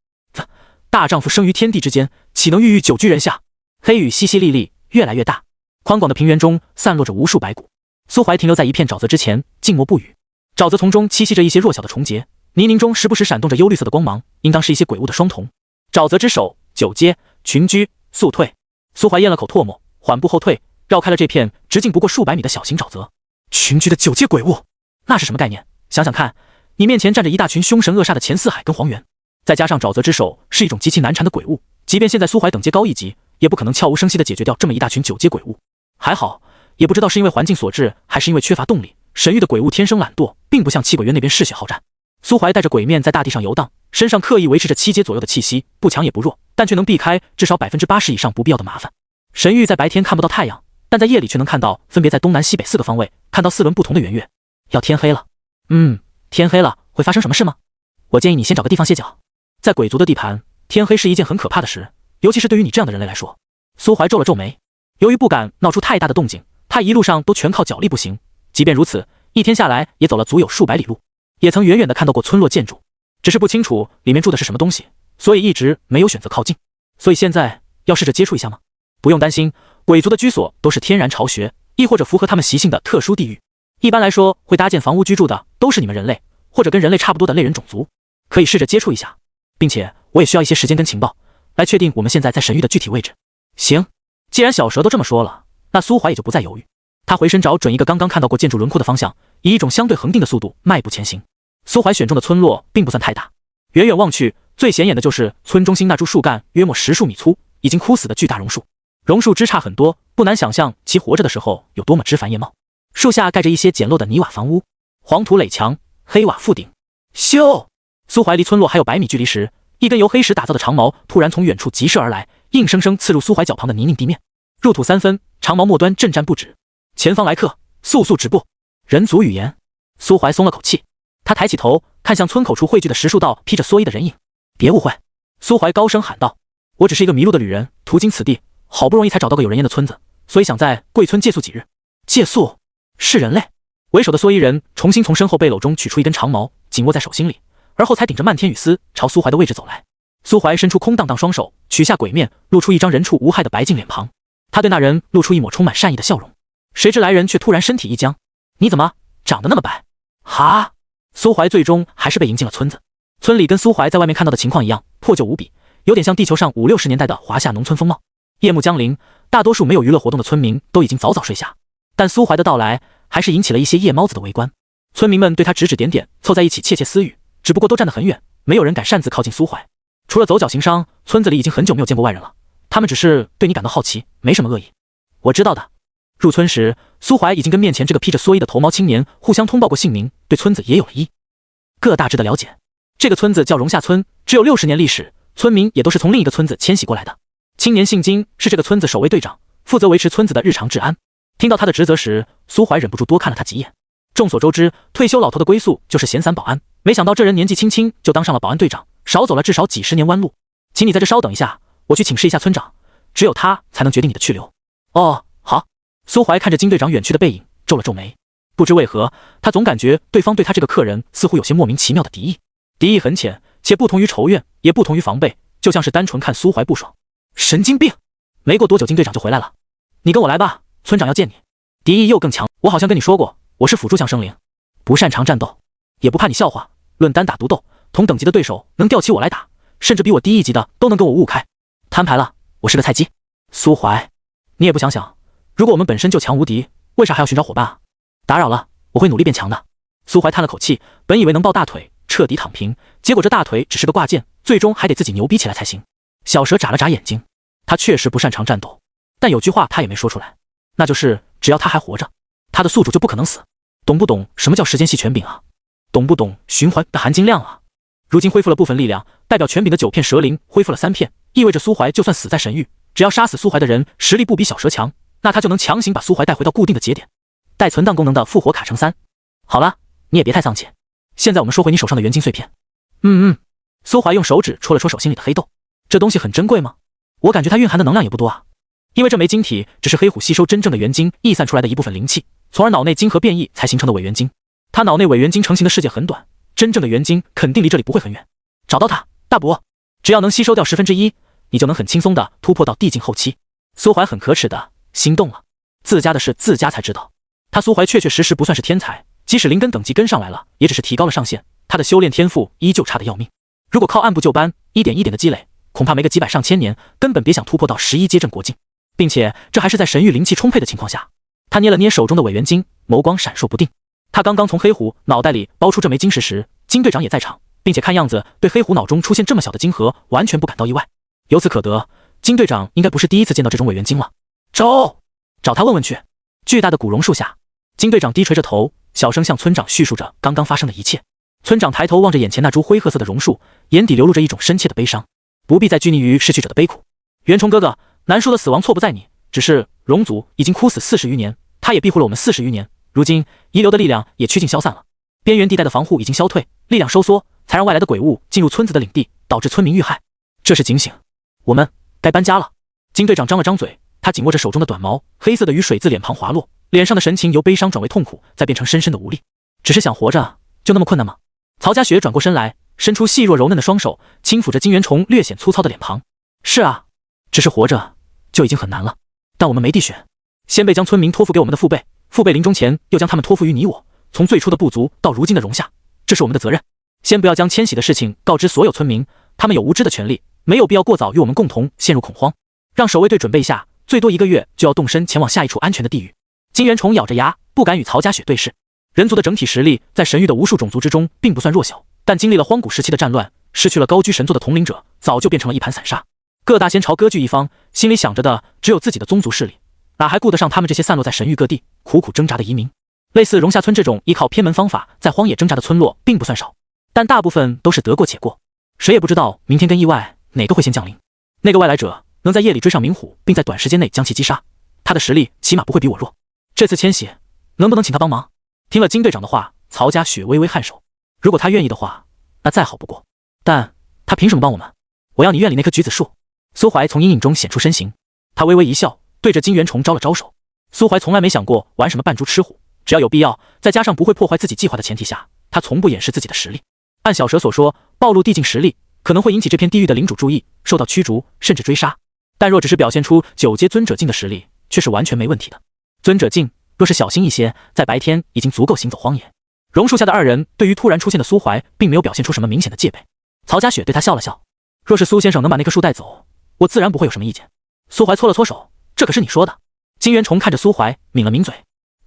大丈夫生于天地之间，岂能郁郁久居人下？黑雨淅淅沥沥，越来越大。宽广的平原中散落着无数白骨。苏怀停留在一片沼泽之前，静默不语。沼泽丛中栖息着一些弱小的虫节，泥泞中时不时闪动着幽绿色的光芒，应当是一些鬼物的双瞳。沼泽之首，9阶群居，速退。苏怀咽了口唾沫，缓步后退，绕开了这片直径不过数百米的小型沼泽。群居的9阶鬼物，那是什么概念？想想看，你面前站着一大群凶神恶煞的前四海跟黄猿，再加上沼泽之首是一种极其难缠的鬼物，即便现在苏怀等阶高1级，也不可能悄无声息地解决掉这么一大群9阶鬼物。还好，也不知道是因为环境所致，还是因为缺乏动力，神域的鬼物天生懒惰，并不像气鬼渊那边嗜血好战。苏怀带着鬼面在大地上游荡，身上刻意维持着7阶左右的气息，不强也不弱，但却能避开至少80%以上不必要的麻烦。神域在白天看不到太阳，但在夜里却能看到分别在东南西北4个方位，看到4轮不同的圆月。要天黑了。天黑了会发生什么事吗？我建议你先找个地方歇脚。在鬼族的地盘，天黑是一件很可怕的事，尤其是对于你这样的人类来说。苏怀皱了皱眉，由于不敢闹出太大的动静，他一路上都全靠脚力步行。即便如此，一天下来也走了足有数百里路，也曾远远地看到过村落建筑，只是不清楚里面住的是什么东西，所以一直没有选择靠近。所以现在要试着接触一下吗？不用担心，鬼族的居所都是天然巢穴，亦或者符合他们习性的特殊地域。一般来说，会搭建房屋居住的都是你们人类，或者跟人类差不多的类人种族，可以试着接触一下，并且我也需要一些时间跟情报，来确定我们现在在神域的具体位置。行，既然小蛇都这么说了，那苏怀也就不再犹豫。他回身找准一个刚刚看到过建筑轮廓的方向，以一种相对恒定的速度迈步前行。苏怀选中的村落并不算太大，远远望去，最显眼的就是村中心那株树干约莫10数米粗，已经枯死的巨大榕树。榕树枝杈很多，不难想象其活着的时候有多么枝繁叶茂。树下盖着一些简陋的泥瓦房屋，黄土垒墙，黑瓦覆顶。咻！苏怀离村落还有100米距离时，一根由黑石打造的长矛突然从远处疾射而来，硬生生刺入苏怀脚旁的泥泞地面，入土3分，长矛末端震颤不止。前方来客，速速止步！人族语言。苏怀松了口气，他抬起头看向村口处汇聚的10数道披着蓑衣的人影。别误会，苏怀高声喊道，我只是一个迷路的旅人，途经此地，好不容易才找到个有人烟的村子，所以想在贵村借宿几日。借宿？是人类？为首的蓑衣人重新从身后背篓中取出一根长矛，紧握在手心里，而后才顶着漫天雨丝朝苏怀的位置走来。苏怀伸出空荡荡双手，取下鬼面，露出一张人畜无害的白净脸庞。他对那人露出一抹充满善意的笑容。谁知来人却突然身体一僵，你怎么长得那么白？哈！苏怀最终还是被迎进了村子。村里跟苏怀在外面看到的情况一样，破旧无比，有点像地球上50、60年代的华夏农村风貌。夜幕将临，大多数没有娱乐活动的村民都已经早早睡下，但苏怀的到来还是引起了一些夜猫子的围观。村民们对他指指点点，凑在一起窃窃私语，只不过都站得很远，没有人敢擅自靠近苏怀。除了走脚行商，村子里已经很久没有见过外人了，他们只是对你感到好奇，没什么恶意。我知道的。入村时，苏怀已经跟面前这个披着蓑衣的头毛青年互相通报过姓名，对村子也有了个大致的了解。这个村子叫荣夏村，只有60年历史，村民也都是从另一个村子迁徙过来的。青年姓金，是这个村子守卫队长，负责维持村子的日常治安。听到他的职责时，苏怀忍不住多看了他几眼。众所周知，退休老头的归宿就是闲散保安，没想到这人年纪轻轻就当上了保安队长，少走了至少几10年弯路。请你在这稍等一下，我去请示一下村长，只有他才能决定你的去留。哦，好。苏怀看着金队长远去的背影，皱了皱眉。不知为何，他总感觉对方对他这个客人似乎有些莫名其妙的敌意。敌意很浅，且不同于仇怨，也不同于防备，就像是单纯看苏怀不爽。神经病！没过多久，金队长就回来了。你跟我来吧，村长要见你。敌意又更强。我好像跟你说过，我是辅助项生灵，不擅长战斗，也不怕你笑话。论单打独斗，同等级的对手能调起我来打，甚至比我低一级的都能跟我五五开。摊牌了，我是个菜鸡。苏怀，你也不想想，如果我们本身就强无敌，为啥还要寻找伙伴啊？打扰了，我会努力变强的。苏怀叹了口气，本以为能抱大腿彻底躺平，结果这大腿只是个挂件，最终还得自己牛逼起来才行。小蛇眨了眨眼睛，他确实不擅长战斗，但有句话他也没说出来，那就是只要他还活着，他的宿主就不可能死。懂不懂什么叫时间系权柄啊？懂不懂循环的含金量啊？如今恢复了部分力量，代表权柄的9片蛇灵恢复了3片，意味着苏怀就算死在神域，只要杀死苏怀的人实力不比小蛇强，那他就能强行把苏怀带回到固定的节点，带存档功能的复活卡乘3。好了，你也别太丧气。现在我们说回你手上的元晶碎片。苏怀用手指戳了戳手心里的黑豆，这东西很珍贵吗？我感觉它蕴含的能量也不多啊，因为这枚晶体只是黑虎吸收真正的元晶溢散出来的一部分灵气，从而脑内晶核变异才形成的伪元晶。他脑内伪元晶成型的世界很短，真正的元晶肯定离这里不会很远。找到它，大伯，只要能吸收掉1/10，你就能很轻松的突破到地境后期。苏怀很可耻的心动了，自家的事自家才知道。他苏怀确确实实不算是天才，即使灵根等级跟上来了，也只是提高了上限，他的修炼天赋依旧差得要命。如果靠按部就班，一点一点的积累，恐怕没个几百上千年，根本别想突破到11阶镇国境，并且这还是在神域灵气充沛的情况下。他捏了捏手中的伪元晶，眸光闪烁不定。他刚刚从黑虎脑袋里剥出这枚晶石时，金队长也在场，并且看样子对黑虎脑中出现这么小的晶核完全不感到意外。由此可得，金队长应该不是第一次见到这种伪元晶了。找他问问去。巨大的古榕树下，金队长低垂着头，小声向村长叙述着刚刚发生的一切。村长抬头望着眼前那株灰褐色的榕树，眼底流露着一种深切的悲伤。不必再拘泥于逝去者的悲苦。袁崇哥哥，南树的死亡错不在你，只是龙族已经枯死40余年，他也庇护了我们40余年，如今遗留的力量也趋近消散了，边缘地带的防护已经消退，力量收缩，才让外来的鬼物进入村子的领地，导致村民遇害。这是警醒，我们该搬家了。金队长张了张嘴，他紧握着手中的短矛，黑色的雨水自脸庞滑落，脸上的神情由悲伤转为痛苦，再变成深深的无力。只是想活着，就那么困难吗？曹家雪转过身来，伸出细弱柔嫩的双手，轻抚着金元虫略显粗糙的脸庞。是啊，只是活着就已经很难了，但我们没地选。先辈将村民托付给我们的父辈，父辈临终前又将他们托付于你我，从最初的部族到如今的荣夏，这是我们的责任。先不要将迁徙的事情告知所有村民，他们有无知的权利，没有必要过早与我们共同陷入恐慌。让守卫队准备一下，最多1个月就要动身前往下一处安全的地域。金元虫咬着牙，不敢与曹家雪对视。人族的整体实力在神域的无数种族之中并不算弱小，但经历了荒古时期的战乱，失去了高居神座的统领者，早就变成了一盘散沙。各大仙朝割据一方，心里想着的只有自己的宗族势力，哪还顾得上他们这些散落在神域各地苦苦挣扎的移民。类似荣夏村这种依靠偏门方法在荒野挣扎的村落并不算少，但大部分都是得过且过，谁也不知道明天跟意外哪个会先降临。那个外来者能在夜里追上明虎，并在短时间内将其击杀，他的实力起码不会比我弱。这次迁徙能不能请他帮忙？听了金队长的话，曹家雪微微颔首。如果他愿意的话，那再好不过，但他凭什么帮我们？我要你院里那棵橘子树。苏怀从阴影中显出身形，他微微一笑，对着金元虫招了招手。苏怀从来没想过玩什么扮猪吃虎，只要有必要，再加上不会破坏自己计划的前提下，他从不掩饰自己的实力。按小蛇所说，暴露地境实力可能会引起这片地域的领主注意，受到驱逐甚至追杀，但若只是表现出9阶尊者境的实力，却是完全没问题的。尊者境若是小心一些，在白天已经足够行走荒野。榕树下的2人对于突然出现的苏怀并没有表现出什么明显的戒备。曹家雪对他笑了笑，若是苏先生能把那棵树带走，我自然不会有什么意见。苏怀搓了搓手，这可是你说的。金元虫看着苏怀抿了抿嘴，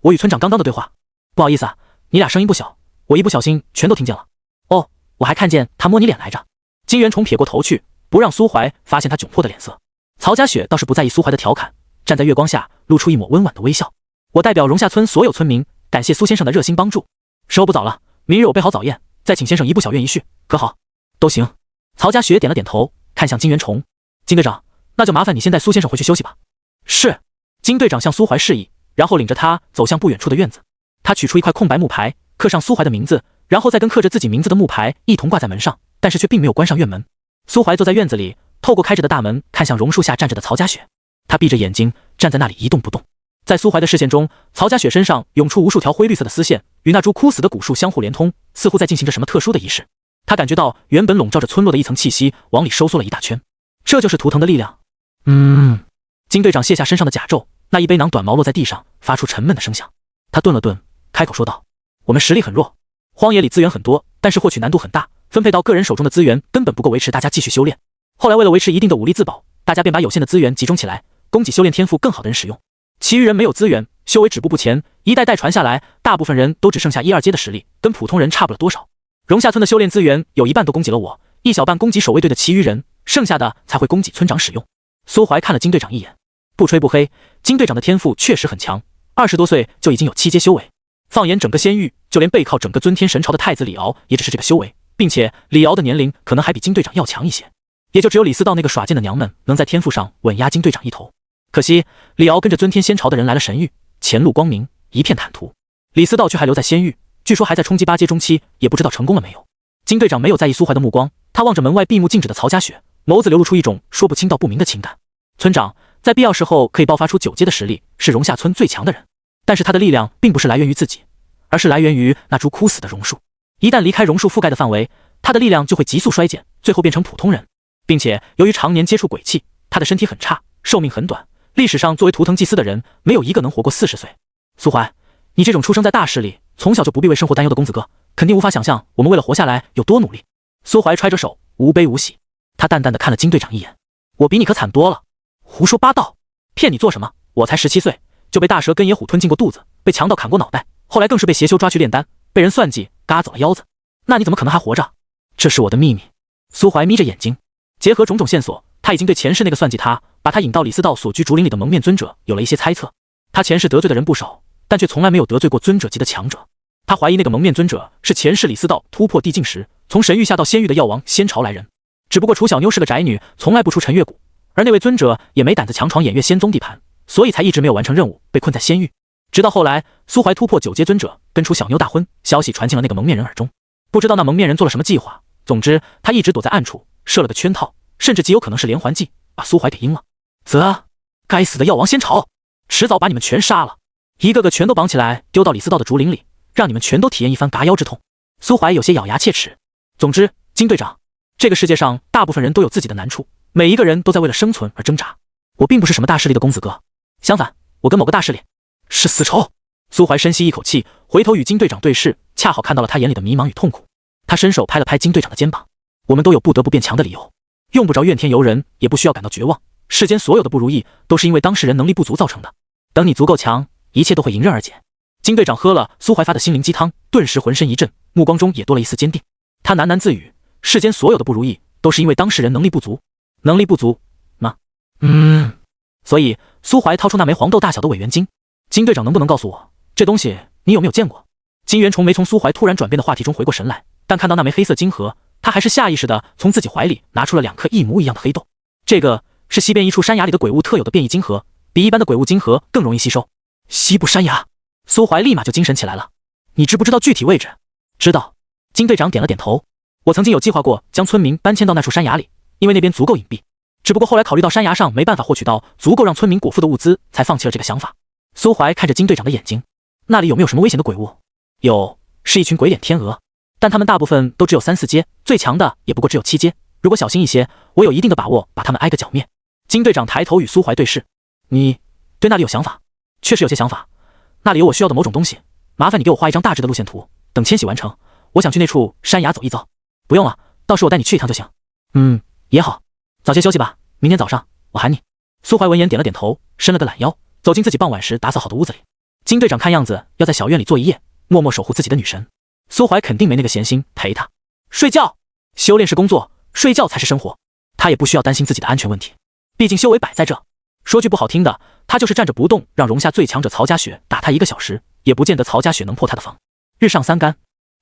我与村长刚刚的对话，不好意思啊，你俩声音不小，我一不小心全都听见了。哦，我还看见他摸你脸来着。金元虫撇过头去，不让苏怀发现他窘迫的脸色。曹家雪倒是不在意苏怀的调侃，站在月光下露出一抹温婉的微笑。我代表荣夏村所有村民感谢苏先生的热心帮助。时候不早了，明日我备好早宴，再请先生一步小院一叙，可好？都行。曹家雪点了点头，看向金元虫。金队长，那就麻烦你先带苏先生回去休息吧。是。金队长向苏怀示意，然后领着他走向不远处的院子。他取出一块空白木牌，刻上苏怀的名字，然后再跟刻着自己名字的木牌一同挂在门上，但是却并没有关上院门。苏怀坐在院子里，透过开着的大门看向榕树下站着的曹家雪。他闭着眼睛站在那里一动不动。在苏怀的视线中，曹家雪身上涌出无数条灰绿色的丝线，与那株枯死的古树相互连通，似乎在进行着什么特殊的仪式。他感觉到原本笼罩着村落的一层气息往里收缩了一大圈，这就是图腾的力量。金队长卸下身上的甲胄，那一背囊短矛落在地上，发出沉闷的声响。他顿了顿，开口说道：“我们实力很弱，荒野里资源很多，但是获取难度很大，分配到个人手中的资源根本不够维持大家继续修炼。后来为了维持一定的武力自保，大家便把有限的资源集中起来，供给修炼天赋更好的人使用。其余人没有资源，修为止步不前，一代代传下来，大部分人都只剩下1、2阶的实力，跟普通人差不了多少。荣下村的修炼资源有一半都供给了我，一小半供给守卫队的其余人，剩下的才会供给村长使用。”苏怀看了金队长一眼，不吹不黑，金队长的天赋确实很强，20多岁就已经有7阶修为。放眼整个仙域，就连背靠整个尊天神朝的太子李敖也只是这个修为，并且李敖的年龄可能还比金队长要强一些，也就只有李思道那个耍贱的娘们能在天赋上稳压金队长一头。可惜李敖跟着尊天仙朝的人来了神域，前路光明，一片坦途。李思道却还留在仙域，据说还在冲击8阶中期，也不知道成功了没有。金队长没有在意苏怀的目光，他望着门外闭目静止的曹家雪，眸子流露出一种说不清道不明的情感。村长在必要时候可以爆发出9阶的实力，是荣下村最强的人，但是他的力量并不是来源于自己，而是来源于那株枯死的榕树。一旦离开榕树覆盖的范围，他的力量就会急速衰减，最后变成普通人，并且由于常年接触鬼气，他的身体很差，寿命很短。历史上作为图腾祭司的人，没有一个能活过40岁。苏怀，你这种出生在大势力，从小就不必为生活担忧的公子哥，肯定无法想象我们为了活下来有多努力。苏怀揣着手，无悲无喜，他淡淡的看了金队长一眼：“我比你可惨多了。胡说八道，骗你做什么？我才17岁，就被大蛇跟野虎吞进过肚子，被强盗砍过脑袋，后来更是被邪修抓去炼丹，被人算计，嘎走了腰子。那你怎么可能还活着？这是我的秘密。”苏怀眯着眼睛，结合种种线索，他已经对前世那个算计他，把他引到李思道所居竹林里的蒙面尊者有了一些猜测。他前世得罪的人不少，但却从来没有得罪过尊者级的强者。他怀疑那个蒙面尊者是前世李思道突破地境时，从神域下到仙域的药王仙朝来人。只不过楚小妞是个宅女，从来不出尘越谷，而那位尊者也没胆子强闯偃月仙宗地盘，所以才一直没有完成任务，被困在仙域。直到后来苏怀突破9阶尊者，跟楚小妞大婚，消息传进了那个蒙面人耳中。不知道那蒙面人做了什么计划，总之他一直躲在暗处，设了个圈套，甚至极有可能是连环计，把苏怀给阴了。该死的药王仙朝，迟早把你们全杀了，一个个全都绑起来，丢到李思道的竹林里，让你们全都体验一番嘎腰之痛。苏怀有些咬牙切齿。总之，金队长，这个世界上大部分人都有自己的难处，每一个人都在为了生存而挣扎。我并不是什么大势力的公子哥，相反，我跟某个大势力是死仇。苏怀深吸一口气，回头与金队长对视，恰好看到了他眼里的迷茫与痛苦。他伸手拍了拍金队长的肩膀：“我们都有不得不变强的理由，用不着怨天尤人，也不需要感到绝望。世间所有的不如意，都是因为当事人能力不足造成的。等你足够强，一切都会迎刃而解。”金队长喝了苏怀发的心灵鸡汤，顿时浑身一震，目光中也多了一丝坚定。他喃喃自语：“世间所有的不如意，都是因为当事人能力不足。能力不足吗？所以苏怀掏出那枚黄豆大小的委员金。金队长能不能告诉我，这东西你有没有见过？”金元崇没从苏怀突然转变的话题中回过神来，但看到那枚黑色金盒，他还是下意识地从自己怀里拿出了2颗一模一样的黑豆。这个是西边一处山崖里的鬼物特有的变异金盒，比一般的鬼物金盒更容易吸收。西部山崖，苏怀立马就精神起来了。你知不知道具体位置？知道。金队长点了点头。我曾经有计划过将村民搬迁到那处山崖里，因为那边足够隐蔽。只不过后来考虑到山崖上没办法获取到足够让村民果腹的物资，才放弃了这个想法。苏怀看着金队长的眼睛，那里有没有什么危险的鬼物？有，是一群鬼脸天鹅，但他们大部分都只有3、4阶，最强的也不过只有7阶。如果小心一些，我有一定的把握把他们挨个剿灭。金队长抬头与苏怀对视：“你对那里有想法？”“确实有些想法，那里有我需要的某种东西，麻烦你给我画一张大致的路线图，等迁徙完成，我想去那处山崖走一遭。”“不用了，到时我带你去一趟就行。”“也好，早些休息吧，明天早上我喊你。”苏怀闻言点了点头，伸了个懒腰，走进自己傍晚时打扫好的屋子里。金队长看样子要在小院里坐一夜，默默守护自己的女神。苏怀肯定没那个闲心陪她睡觉，修炼是工作，睡觉才是生活。他也不需要担心自己的安全问题，毕竟修为摆在这。说句不好听的，他就是站着不动，让荣下最强者曹家雪打他1个小时，也不见得曹家雪能破他的防。日上3竿，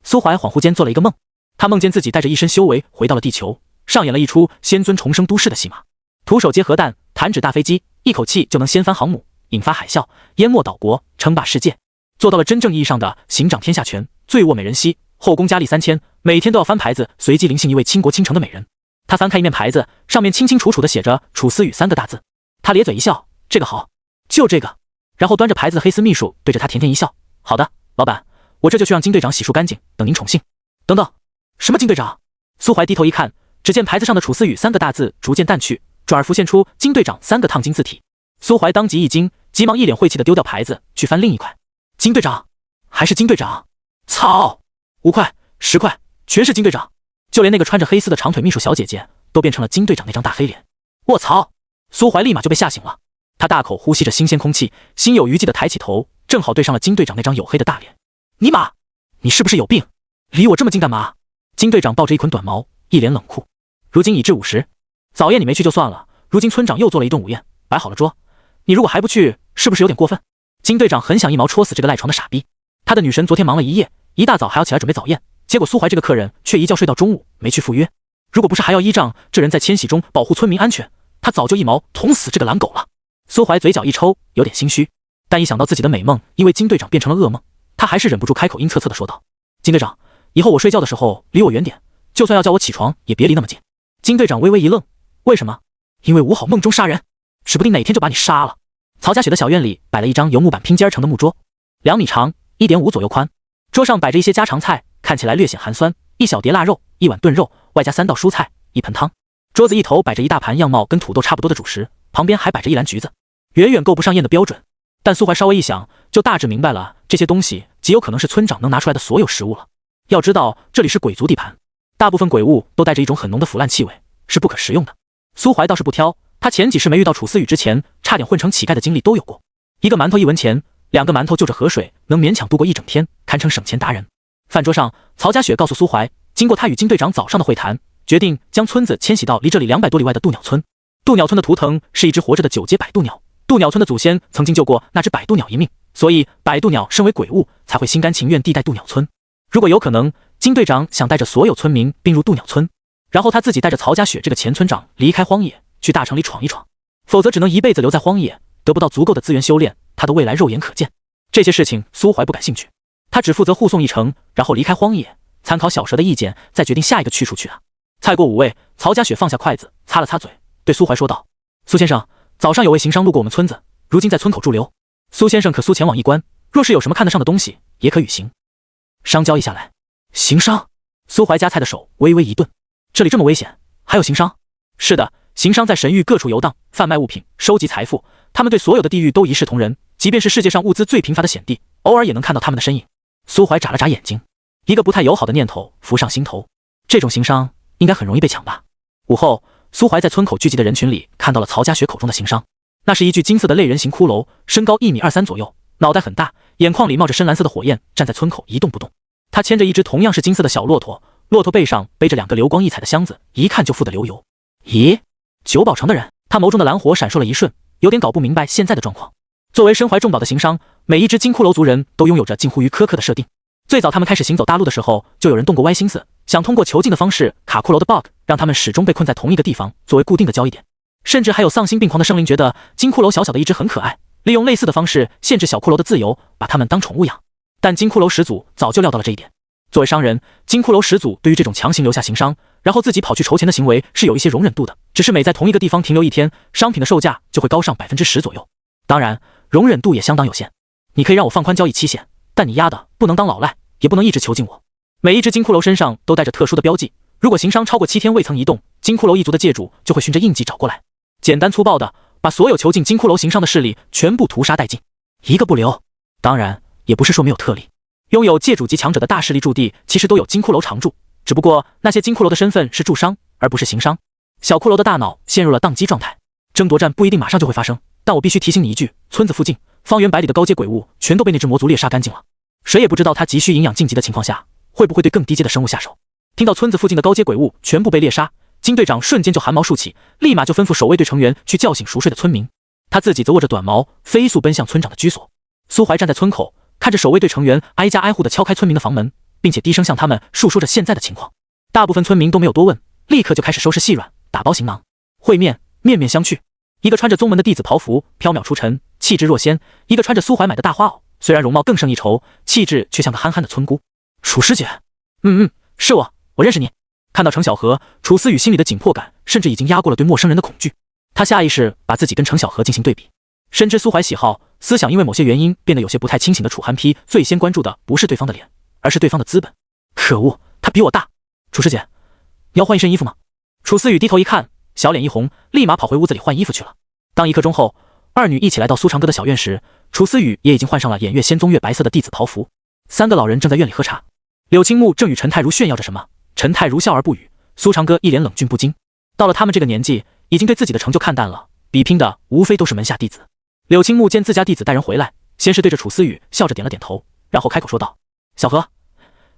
苏怀恍惚间做了一个梦，他梦见自己带着一身修为回到了地球，上演了一出仙尊重生都市的戏码。徒手接核弹，弹指大飞机，一口气就能掀翻航母，引发海啸，淹没岛国，称霸世界，做到了真正意义上的行掌天下权，醉卧美人膝，后宫佳丽3000，每天都要翻牌子，随机临幸一位倾国倾城的美人。他翻开一面牌子，上面清清楚楚地写着楚思雨3个大字。他咧嘴一笑，这个好，就这个。然后端着牌子的黑丝秘书对着他甜甜一笑：“好的，老板，我这就去让金队长洗漱干净，等您宠幸。”等等，什么金队长？苏怀低头一看，只见牌子上的楚思雨3个大字逐渐淡去，转而浮现出金队长3个烫金字体。苏怀当即一惊，急忙一脸晦气的丢掉牌子，去翻另一块。金队长，还是金队长！操！5块、10块，全是金队长！就连那个穿着黑丝的长腿秘书小姐姐，都变成了金队长那张大黑脸。卧槽！苏怀立马就被吓醒了，他大口呼吸着新鲜空气，心有余悸的抬起头，正好对上了金队长那张黝黑的大脸。尼玛，你是不是有病？离我这么近干嘛？金队长抱着一捆短毛，一脸冷酷。如今已至午时，早宴你没去就算了，如今村长又做了一顿午宴，摆好了桌，你如果还不去，是不是有点过分？金队长很想一毛戳死这个赖床的傻逼。他的女神昨天忙了一夜，一大早还要起来准备早宴，结果苏怀这个客人却一觉睡到中午，没去赴约。如果不是还要依仗这人在迁徙中保护村民安全，他早就一毛捅死这个懒狗了。苏怀嘴角一抽，有点心虚，但一想到自己的美梦因为金队长变成了噩梦，他还是忍不住开口阴恻恻地说道：“金队长，以后我睡觉的时候离我远点，就算要叫我起床也别离那么近。”金队长微微一愣，为什么？因为吾好梦中杀人，指不定哪天就把你杀了。曹家雪的小院里摆了一张由木板拼接而成的木桌，2米长，1.5左右宽，桌上摆着一些家常菜，看起来略显寒酸，一小碟腊肉，1碗炖肉，外加3道蔬菜，1盆汤。桌子一头摆着一大盘样貌跟土豆差不多的主食，旁边还摆着一篮橘子，远远够不上宴的标准。但苏怀稍微一想，就大致明白了，这些东西极有可能是村长能拿出来的所有食物了。要知道，这里是鬼族地盘，大部分鬼物都带着一种很浓的腐烂气味，是不可食用的。苏怀倒是不挑，他前几世没遇到楚思雨之前，差点混成乞丐的经历都有过。一个馒头1文钱，2个馒头就着河水，能勉强度过一整天，堪称省钱达人。饭桌上，曹家雪告诉苏怀，经过他与金队长早上的会谈，决定将村子迁徙到离这里200多里外的渡鸟村。渡鸟村的图腾是一只活着的9节摆渡鸟，渡鸟村的祖先曾经救过那只摆渡鸟一命，所以摆渡鸟身为鬼物，才会心甘情愿地带渡鸟村。如果有可能，金队长想带着所有村民并入渡鸟村，然后他自己带着曹家雪这个前村长离开荒野，去大城里闯一闯，否则只能一辈子留在荒野，得不到足够的资源修炼，他的未来肉眼可见。这些事情苏怀不感兴趣，他只负责护送一程，然后离开荒野，参考小蛇的意见，再决定下一个去处去啊。菜过5味，曹家雪放下筷子，擦了擦嘴，对苏怀说道：“苏先生，早上有位行商路过我们村子，如今在村口驻留。苏先生可速前往一观，若是有什么看得上的东西，也可与行商交易下来。”行商？苏怀夹菜的手微微一顿，这里这么危险，还有行商？是的，行商在神域各处游荡，贩卖物品，收集财富，他们对所有的地域都一视同仁，即便是世界上物资最贫乏的险地，偶尔也能看到他们的身影。苏怀眨了眨眼睛，一个不太友好的念头浮上心头，这种行商应该很容易被抢吧。午后，苏怀在村口聚集的人群里看到了曹家雪口中的行商，那是一具金色的类人形骷髅，身高1米23左右，脑袋很大，眼眶里冒着深蓝色的火焰，站在村口一动不动。他牵着一只同样是金色的小骆驼，骆驼背上背着2个流光溢彩的箱子，一看就富得流油。咦，九宝城的人？他眸中的蓝火闪烁了一瞬，有点搞不明白现在的状况。作为身怀重宝的行商，每一只金骷髅族人都拥有着近乎于苛刻的设定。最早他们开始行走大陆的时候，就有人动过歪心思，想通过囚禁的方式卡骷髅的 bug， 让他们始终被困在同一个地方，作为固定的交易点。甚至还有丧心病狂的生灵觉得金骷髅小小的一只很可爱，利用类似的方式限制小骷髅的自由，把他们当宠物养。但金骷髅始祖早就料到了这一点。作为商人，金骷髅始祖对于这种强行留下行商，然后自己跑去筹钱的行为是有一些容忍度的，只是每在同一个地方停留1天，商品的售价就会高上 10% 左右。当然，容忍度也相当有限。你可以让我放宽交易期限，但你丫的不能当老赖，也不能一直囚禁我。每一只金骷髅身上都带着特殊的标记，如果行商超过7天未曾移动，金骷髅一族的界主就会循着印记找过来，简单粗暴的把所有囚禁金骷髅行商的势力全部屠杀殆尽，一个不留。当然，也不是说没有特例。拥有界主级强者的大势力驻地其实都有金骷髅常驻，只不过那些金骷髅的身份是驻商，而不是行商。小骷髅的大脑陷入了宕机状态，争夺战不一定马上就会发生，但我必须提醒你一句，村子附近方圆100里的高阶鬼物全都被那只魔族猎杀干净了，谁也不知道他急需营养晋级的情况下，会不会对更低阶的生物下手。听到村子附近的高阶鬼物全部被猎杀，金队长瞬间就汗毛竖起，立马就吩咐守卫队成员去叫醒熟睡的村民，他自己则握着短矛飞速奔向村长的居所。苏怀站在村口，看着守卫队成员挨家挨户地敲开村民的房门，并且低声向他们述说着现在的情况。大部分村民都没有多问，立刻就开始收拾细软，打包行囊。会面，面面相觑。一个穿着宗门的弟子袍服，飘渺出尘，气质若仙；一个穿着苏怀买的大花袄，虽然容貌更胜一筹，气质却像个憨憨的村姑。楚师姐，是我认识你。看到程小荷，楚思雨心里的紧迫感甚至已经压过了对陌生人的恐惧。他下意识把自己跟程小荷进行对比，深知苏怀喜好，思想因为某些原因变得有些不太清醒的楚寒批最先关注的不是对方的脸，而是对方的资本。可恶，他比我大。楚师姐，你要换一身衣服吗？楚思雨低头一看，小脸一红，立马跑回屋子里换衣服去了。当1刻钟后，二女一起来到苏长歌的小院时，楚思雨也已经换上了偃月仙宗月白色的弟子袍服。3个老人正在院里喝茶，柳青木正与陈太如炫耀着什么，陈太如笑而不语，苏长歌一脸冷峻不惊。到了他们这个年纪，已经对自己的成就看淡了，比拼的无非都是门下弟子。柳青木见自家弟子带人回来，先是对着楚思雨笑着点了点头，然后开口说道：“小何，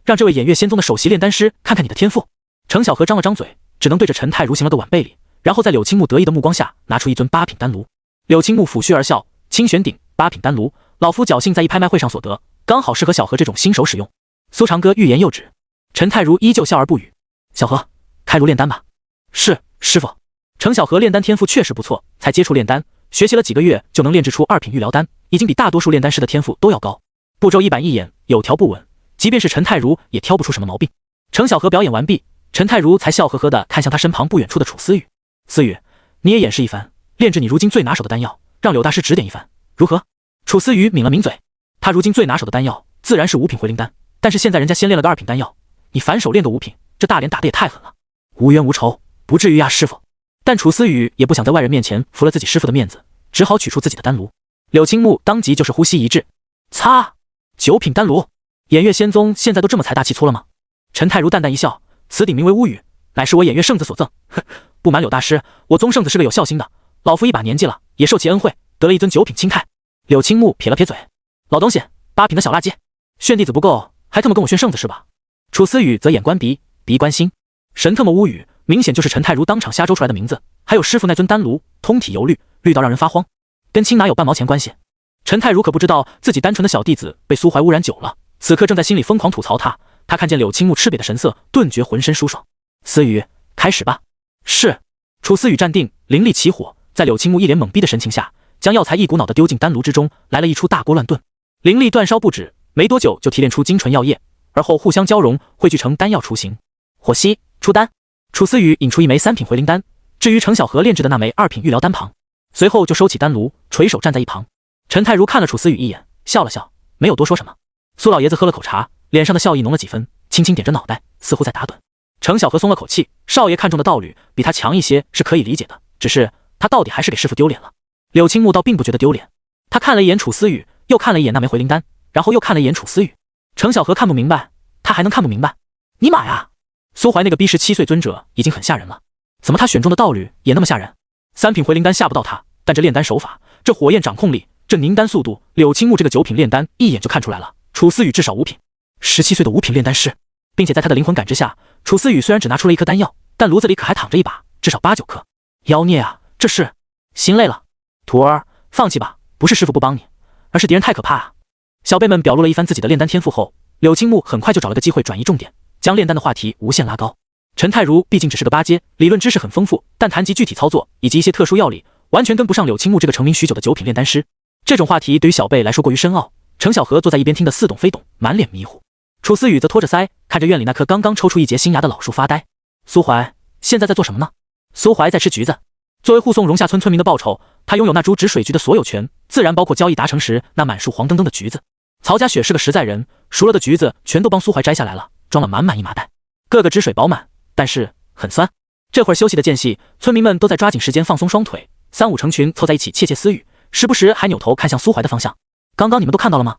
让这位偃月仙宗的首席炼丹师看看你的天赋。”程小何张了张嘴，只能对着陈太如行了个晚辈礼，然后在柳青木得意的目光下拿出一尊8品丹炉。柳青木抚须而笑，清玄鼎8品丹炉，老夫侥幸在一拍卖会上所得，刚好适合小何这种新手使用。苏长歌欲言又止，陈太如依旧笑而不语。小何，开炉炼丹吧。是，师傅。程小何炼丹天赋确实不错，才接触炼丹，学习了几个月就能炼制出2品御疗丹，已经比大多数炼丹师的天赋都要高。步骤一板一眼，有条不紊，即便是陈太如也挑不出什么毛病。程小何表演完毕，陈太如才笑呵呵地看向他身旁不远处的楚思雨。思雨，你也演示一番，炼制你如今最拿手的丹药，让柳大师指点一番，如何？楚思雨抿了抿嘴，他如今最拿手的丹药自然是5品回灵丹，但是现在人家先练了个2品丹药，你反手练个5品，这大脸打得也太狠了。无冤无仇，不至于呀，师傅。但楚思雨也不想在外人面前拂了自己师傅的面子，只好取出自己的丹炉。柳青木当即就是呼吸一滞，擦，9品丹炉，偃月仙宗现在都这么财大气粗了吗？陈太如淡淡一笑，此鼎名为乌羽，乃是我偃月圣子所赠。哼，不瞒柳大师，我宗圣子是个有孝心的，老夫一把年纪了，也受其恩惠，得了一尊9品清钛。柳青木撇了撇嘴，老东西，8品的小垃圾，炫弟子不够，还他妈跟我炫圣子是吧？楚思雨则眼观鼻，鼻观心，神特么乌羽，明显就是陈太如当场瞎诌出来的名字。还有师傅那尊丹炉，通体油绿，绿到让人发慌，跟亲哪有半毛钱关系？陈太如可不知道自己单纯的小弟子被苏怀污染久了，此刻正在心里疯狂吐槽他。他看见柳青木赤瘪的神色，顿觉浑身舒爽。思雨，开始吧。是。楚思雨站定，灵力起火，在柳青木一脸懵逼的神情下，将药材一股脑地丢进丹炉之中，来了一出大锅乱炖。灵力煅烧不止，没多久就提炼出精纯药液，而后互相交融，汇聚成丹药雏形。火熄，出丹。楚思雨引出一枚3品回灵丹，至于程小荷炼制的那枚2品御疗丹旁，随后就收起丹炉，垂手站在一旁。陈太如看了楚思雨一眼，笑了笑，没有多说什么。苏老爷子喝了口茶，脸上的笑意浓了几分，轻轻点着脑袋，似乎在打盹。程小荷松了口气，少爷看中的道侣比他强一些是可以理解的，只是他到底还是给师傅丢脸了。柳青木倒并不觉得丢脸，他看了一眼楚思雨，又看了一眼那枚回灵丹，然后又看了一眼楚思雨。程小荷看不明白，他还能看不明白？尼玛呀！苏怀那个逼17岁尊者已经很吓人了，怎么他选中的道侣也那么吓人？3品回灵丹吓不到他，但这炼丹手法，这火焰掌控力，这凝丹速度，柳青木这个9品炼丹一眼就看出来了。楚思雨至少5品，17岁的5品炼丹师，并且在他的灵魂感知下，楚思雨虽然只拿出了1颗丹药，但炉子里可还躺着一把，至少8、9颗。妖孽啊，这是！心累了，徒儿，放弃吧，不是师傅不帮你，而是敌人太可怕啊。小辈们表露了一番自己的炼丹天赋后，柳青木很快就找了个机会转移重点，将炼丹的话题无限拉高。陈太如毕竟只是个8阶，理论知识很丰富，但谈及具体操作以及一些特殊药理，完全跟不上柳青木这个成名许久的9品炼丹师。这种话题对于小辈来说过于深奥，程小荷坐在一边听得似懂非懂，满脸迷糊。楚思雨则托着腮，看着院里那棵刚刚抽出一截新芽的老树发呆。苏怀现在在做什么呢？苏怀在吃橘子。作为护送荣下村村民的报酬，他拥有那株植水菊的所有权，自然包括交易达成时那满树黄澄澄的橘子。曹家雪是个实在人，熟了的橘子全都帮苏怀摘下来了，装了满满一麻袋，个个汁水饱满，但是很酸。这会儿休息的间隙，村民们都在抓紧时间放松双腿，3、5成群凑在一起窃窃私语，时不时还扭头看向苏怀的方向。刚刚你们都看到了吗？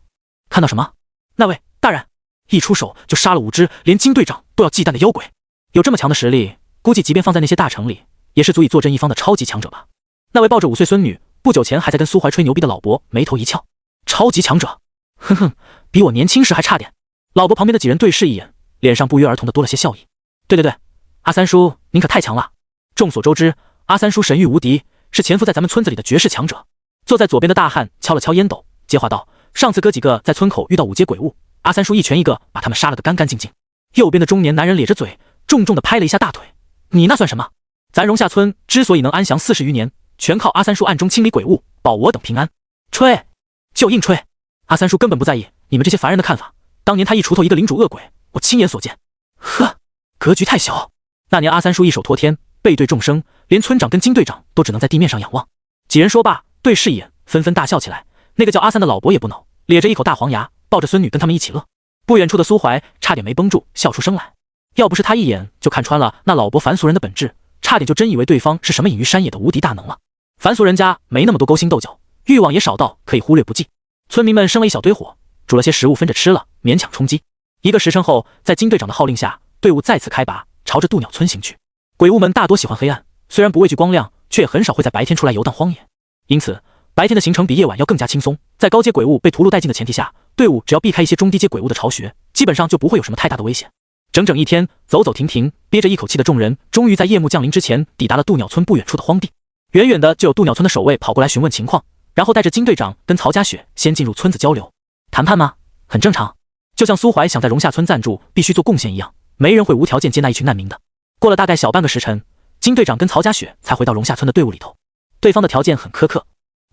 看到什么？那位大人一出手就杀了5只连金队长都要忌惮的妖鬼，有这么强的实力，估计即便放在那些大城里，也是足以坐镇一方的超级强者吧。那位抱着5岁孙女，不久前还在跟苏怀吹牛逼的老伯眉头一翘，超级强者，哼哼，比我年轻时还差点。老伯旁边的几人对视一眼，脸上不约而同的多了些笑意。对对对，阿三叔您可太强了。众所周知，阿三叔神域无敌，是潜伏在咱们村子里的绝世强者。坐在左边的大汉敲了敲烟斗，接话道，上次哥几个在村口遇到5阶鬼物，阿三叔一拳一个把他们杀了个干干净净。右边的中年男人咧着嘴，重重的拍了一下大腿，你那算什么？咱荣下村之所以能安详40余年，全靠阿三叔暗中清理鬼物，保我等平安。吹，就硬吹。阿三叔根本不在意你们这些凡人的看法，当年他一锄头一个领主恶鬼，我亲眼所见。呵，格局太小。那年阿三叔一手托天，背对众生，连村长跟金队长都只能在地面上仰望。几人说罢，对视一眼，纷纷大笑起来。那个叫阿三的老伯也不恼，咧着一口大黄牙，抱着孙女跟他们一起乐。不远处的苏怀差点没绷住，笑出声来。要不是他一眼就看穿了那老伯凡俗人的本质，差点就真以为对方是什么隐于山野的无敌大能了。凡俗人家没那么多勾心斗角，欲望也少到可以忽略不计。村民们生了一小堆火，煮了些食物分着吃了，勉强充饥。1个时辰后，在金队长的号令下，队伍再次开拔，朝着渡鸟村行去。鬼物们大多喜欢黑暗，虽然不畏惧光亮，却也很少会在白天出来游荡荒野。因此，白天的行程比夜晚要更加轻松。在高阶鬼物被屠戮殆尽的前提下，队伍只要避开一些中低阶鬼物的巢穴，基本上就不会有什么太大的危险。整整一天，走走停停，憋着一口气的众人，终于在夜幕降临之前抵达了渡鸟村不远处的荒地。远远的就有渡鸟村的守卫跑过来询问情况，然后带着金队长跟曹家雪先进入村子交流。谈判吗？很正常，就像苏怀想在荣下村暂住必须做贡献一样，没人会无条件接纳一群难民的。过了大概小半个时辰，金队长跟曹家雪才回到荣下村的队伍里头。对方的条件很苛刻，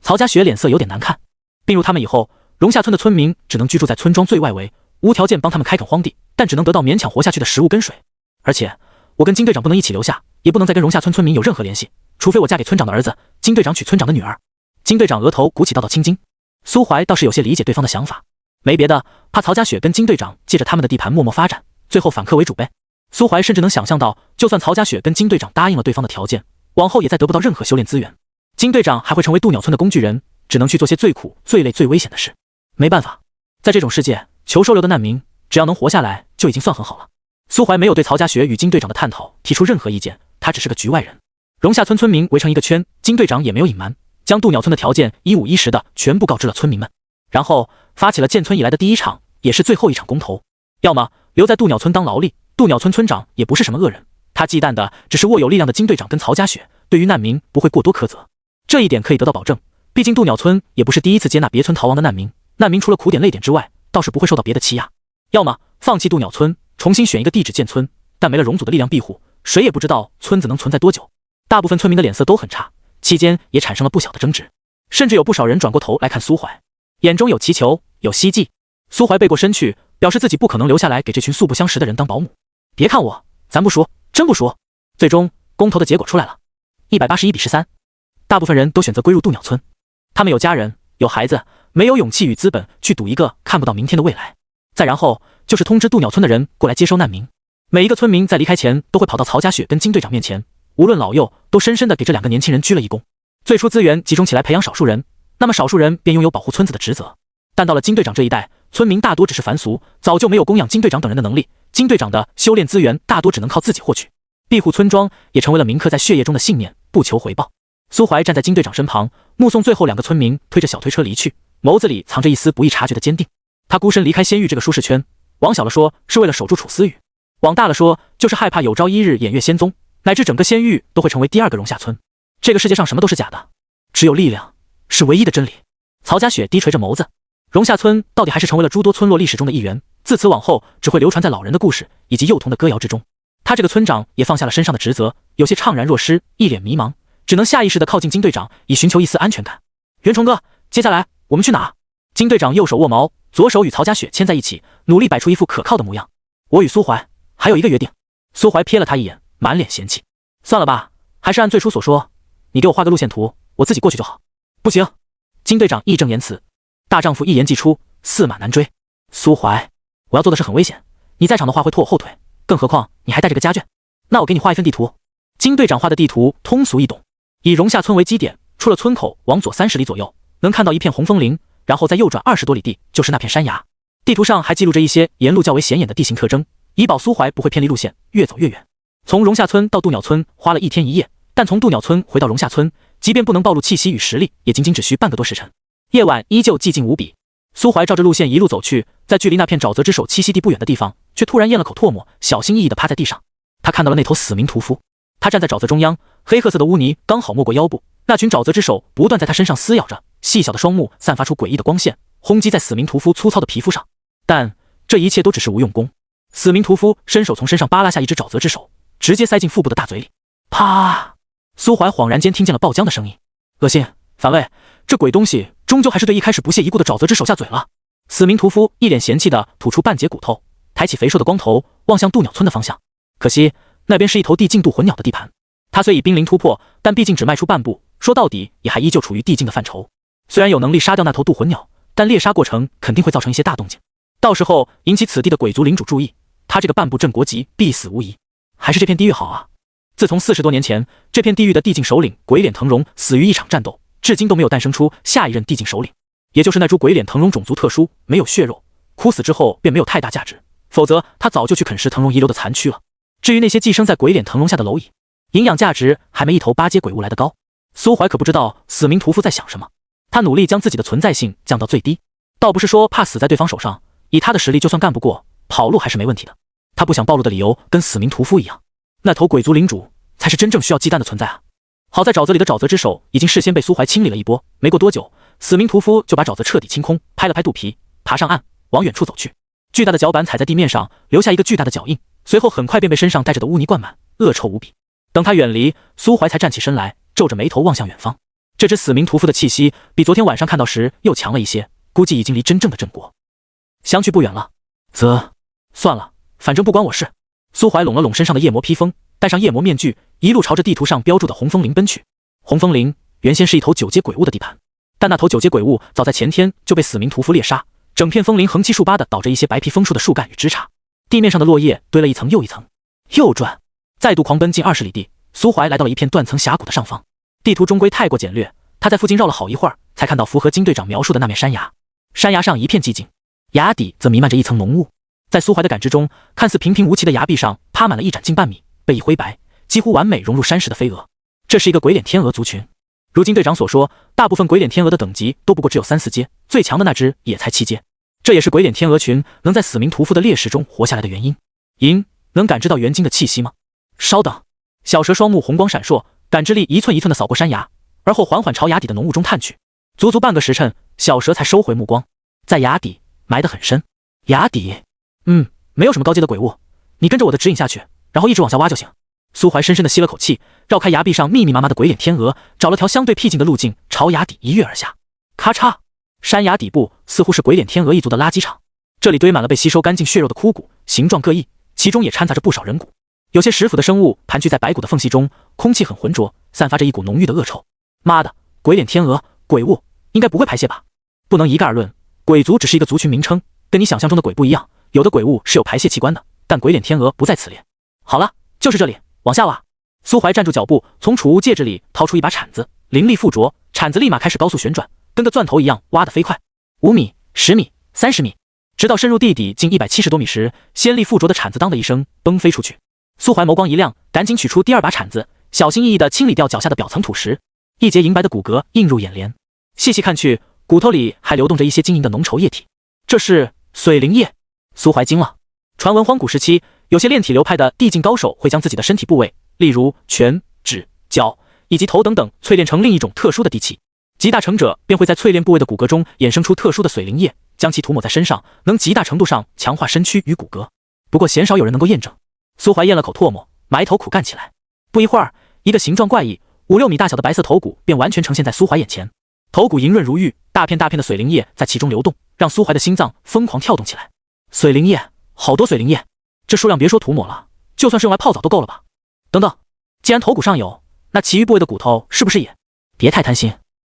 曹家雪脸色有点难看。并入他们以后，荣下村的村民只能居住在村庄最外围，无条件帮他们开垦荒地，但只能得到勉强活下去的食物跟水。而且我跟金队长不能一起留下，也不能再跟荣下村村民有任何联系，除非我嫁给村长的儿子，金队长娶村长的女儿。金队长额头鼓起道道青筋。苏怀倒是有些理解对方的想法，没别的，怕曹家雪跟金队长借着他们的地盘默默发展，最后反客为主呗。苏怀甚至能想象到，就算曹家雪跟金队长答应了对方的条件，往后也再得不到任何修炼资源，金队长还会成为渡鸟村的工具人，只能去做些最苦、最累、最危险的事。没办法，在这种世界，求收留的难民，只要能活下来就已经算很好了。苏怀没有对曹家雪与金队长的探讨提出任何意见，他只是个局外人。荣下村村民围成一个圈，金队长也没有隐瞒，将渡鸟村的条件一五一十的全部告知了村民们，然后发起了建村以来的第一场，也是最后一场公投。要么留在渡鸟村当劳力，渡鸟村村长也不是什么恶人，他忌惮的只是握有力量的金队长跟曹家雪，对于难民不会过多苛责，这一点可以得到保证。毕竟渡鸟村也不是第一次接纳别村逃亡的难民，难民除了苦点累点之外，倒是不会受到别的欺压。要么放弃渡鸟村，重新选一个地址建村，但没了荣祖的力量庇护，谁也不知道村子能存在多久。大部分村民的脸色都很差，期间也产生了不小的争执，甚至有不少人转过头来看苏怀，眼中有祈求，有希冀。苏怀背过身去，表示自己不可能留下来给这群素不相识的人当保姆。别看我，咱不说，真不说。最终公投的结果出来了，181比13，大部分人都选择归入渡鸟村。他们有家人，有孩子，没有勇气与资本去赌一个看不到明天的未来。再然后就是通知渡鸟村的人过来接收难民。每一个村民在离开前都会跑到曹家雪跟金队长面前，无论老幼，都深深地给这2个年轻人鞠了一躬。最初资源集中起来培养少数人，那么少数人便拥有保护村子的职责。但到了金队长这一代，村民大多只是凡俗，早就没有供养金队长等人的能力，金队长的修炼资源大多只能靠自己获取。庇护村庄也成为了铭刻在血液中的信念，不求回报。苏怀站在金队长身旁，目送最后2个村民推着小推车离去，眸子里藏着一丝不易察觉的坚定。他孤身离开仙域这个舒适圈，往小了说是为了守住楚思雨，往大了说就是害怕有朝一日偃月仙宗，乃至整个仙域都会成为第2个荣下村。这个世界上什么都是假的，只有力量是唯一的真理。曹家雪低垂着眸子，荣下村到底还是成为了诸多村落历史中的一员，自此往后只会流传在老人的故事以及幼童的歌谣之中。他这个村长也放下了身上的职责，有些怅然若失，一脸迷茫，只能下意识地靠近金队长，以寻求一丝安全感。袁崇哥，接下来我们去哪？金队长右手握矛，左手与曹家雪牵在一起，努力摆出一副可靠的模样。我与苏怀还有一个约定。苏怀瞥了他一眼，满脸嫌弃。算了吧，还是按最初所说，你给我画个路线图，我自己过去就好。不行。金队长义正言辞，大丈夫一言既出，驷马难追。苏怀，我要做的事很危险，你在场的话会拖我后腿，更何况你还带着个家眷。那我给你画一份地图。金队长画的地图通俗易懂，以荣下村为基点，出了村口往左30里左右，能看到一片红枫林，然后再右转20多里地就是那片山崖。地图上还记录着一些沿路较为显眼的地形特征，以保苏怀不会偏离路线，越走越远。从荣下村到渡鸟村花了1天1夜，但从渡鸟村回到荣下村，即便不能暴露气息与实力，也仅仅只需半个多时辰。夜晚依旧寂静无比。苏怀照着路线一路走去，在距离那片沼泽之首栖息地不远的地方，却突然咽了口唾沫，小心翼翼地趴在地上。他看到了那头死冥屠夫，他站在沼泽中央，黑褐色的污泥刚好没过腰部，那群沼泽之手不断在他身上撕咬着，细小的双目散发出诡异的光线，轰击在死冥屠夫粗糙的皮肤上。但这一切都只是无用功。死冥屠夫伸手从身上扒拉下一只沼泽之手，直接塞进腹部的大嘴里。啪！苏怀恍然间听见了爆浆的声音，恶心，反胃，这鬼东西终究还是对一开始不屑一顾的沼泽之手下嘴了。死冥屠夫一脸嫌弃地吐出半截骨头，抬起肥硕的光头望向渡鸟村的方向。可惜那边是一头地境渡魂鸟的地盘，他虽已濒临突破，但毕竟只迈出半步，说到底也还依旧处于地境的范畴。虽然有能力杀掉那头渡魂鸟，但猎杀过程肯定会造成一些大动静，到时候引起此地的鬼族领主注意，他这个半步镇国级必死无疑。还是这片地域好啊！自从40多年前这片地域的地境首领鬼脸腾龙死于一场战斗，至今都没有诞生出下一任地境首领。也就是那株鬼脸腾龙种族特殊，没有血肉，枯死之后便没有太大价值，否则他早就去啃食腾龙遗留的残躯了。至于那些寄生在鬼脸腾龙下的蝼蚁，营养价值还没一头八阶鬼物来得高。苏怀可不知道死命屠夫在想什么，他努力将自己的存在性降到最低，倒不是说怕死在对方手上，以他的实力就算干不过，跑路还是没问题的。他不想暴露的理由跟死命屠夫一样，那头鬼族领主才是真正需要忌惮的存在啊！好在沼泽里的沼泽之手已经事先被苏怀清理了一波，没过多久，死命屠夫就把沼泽彻底清空，拍了拍肚皮，爬上岸，往远处走去。巨大的脚板踩在地面上，留下一个巨大的脚印，随后很快便被身上带着的污泥灌满，恶臭无比。等他远离，苏怀才站起身来，皱着眉头望向远方。这只死命屠夫的气息比昨天晚上看到时又强了一些，估计已经离真正的镇国相去不远了。算了，反正不关我事。苏怀拢了拢身上的夜魔披风，戴上夜魔面具，一路朝着地图上标注的红枫林奔去。红枫林原先是一头9阶鬼物的地盘，但那头9阶鬼物早在前天就被死命屠夫猎杀，整片枫林横七竖八的倒着一些白皮枫树的树干与枝杈，地面上的落叶堆了一层又一层。右转，再度狂奔近20里地，苏怀来到了一片断层峡谷的上方。地图终归太过简略，他在附近绕了好一会儿，才看到符合金队长描述的那面山崖。山崖上一片寂静，崖底则弥漫着一层浓雾。在苏怀的感知中，看似平平无奇的崖壁上趴满了一盏近半米、背翼灰白、几乎完美融入山石的飞蛾。这是一个鬼脸天鹅族群。如金队长所说，大部分鬼脸天鹅的等级都不过只有3、4阶，最强的那只也才7阶。这也是鬼脸天鹅群能在死命屠夫的猎食中活下来的原因。能感知到元晶的气息吗？稍等。小蛇双目红光闪烁，感知力一寸一寸地扫过山崖，而后缓缓朝崖底的浓雾中探去。足足半个时辰，小蛇才收回目光。在崖底埋得很深。崖底没有什么高阶的鬼物，你跟着我的指引下去，然后一直往下挖就行。苏怀深深地吸了口气，绕开崖壁上密密麻麻的鬼脸天鹅，找了条相对僻静的路径，朝崖底一跃而下。咔嚓，山崖底部似乎是鬼脸天鹅一族的垃圾场，这里堆满了被吸收干净血肉的枯骨，形状各异，其中也掺杂着不少人骨。有些食腐的生物盘踞在白骨的缝隙中，空气很浑浊，散发着一股浓郁的恶臭。妈的，鬼脸天鹅，鬼物，应该不会排泄吧？不能一概而论，鬼族只是一个族群名称，跟你想象中的鬼不一样，有的鬼物是有排泄器官的，但鬼脸天鹅不在此列。好了，就是这里，往下挖。苏怀站住脚步，从储物戒指里掏出一把铲子，灵力附着，铲子立马开始高速旋转，跟个钻头一样挖得飞快。5米、10米、30米，直到深入地底近170多米时，仙力附着的铲子当的一声崩飞出去。苏怀眸光一亮，赶紧取出第2把铲子，小心翼翼地清理掉脚下的表层土石。一截银白的骨骼映入眼帘，细细看去，骨头里还流动着一些晶莹的浓稠液体，这是髓灵液。苏怀惊了。传闻荒古时期，有些炼体流派的地境高手会将自己的身体部位，例如拳、指、脚以及头等等，淬炼成另一种特殊的地气。极大成者便会在淬炼部位的骨骼中衍生出特殊的髓灵液，将其涂抹在身上，能极大程度上强化身躯与骨骼。不过鲜少有人能够验证。苏怀咽了口唾沫，埋头苦干起来。不一会儿，一个形状怪异、5、6米大小的白色头骨便完全呈现在苏怀眼前。头骨莹润如玉，大片大片的髓灵液在其中流动，让苏怀的心脏疯狂跳动起来。髓灵液，好多髓灵液，这数量别说涂抹了，就算是用来泡澡都够了吧？等等，既然头骨上有，那其余部位的骨头是不是也？别太贪心。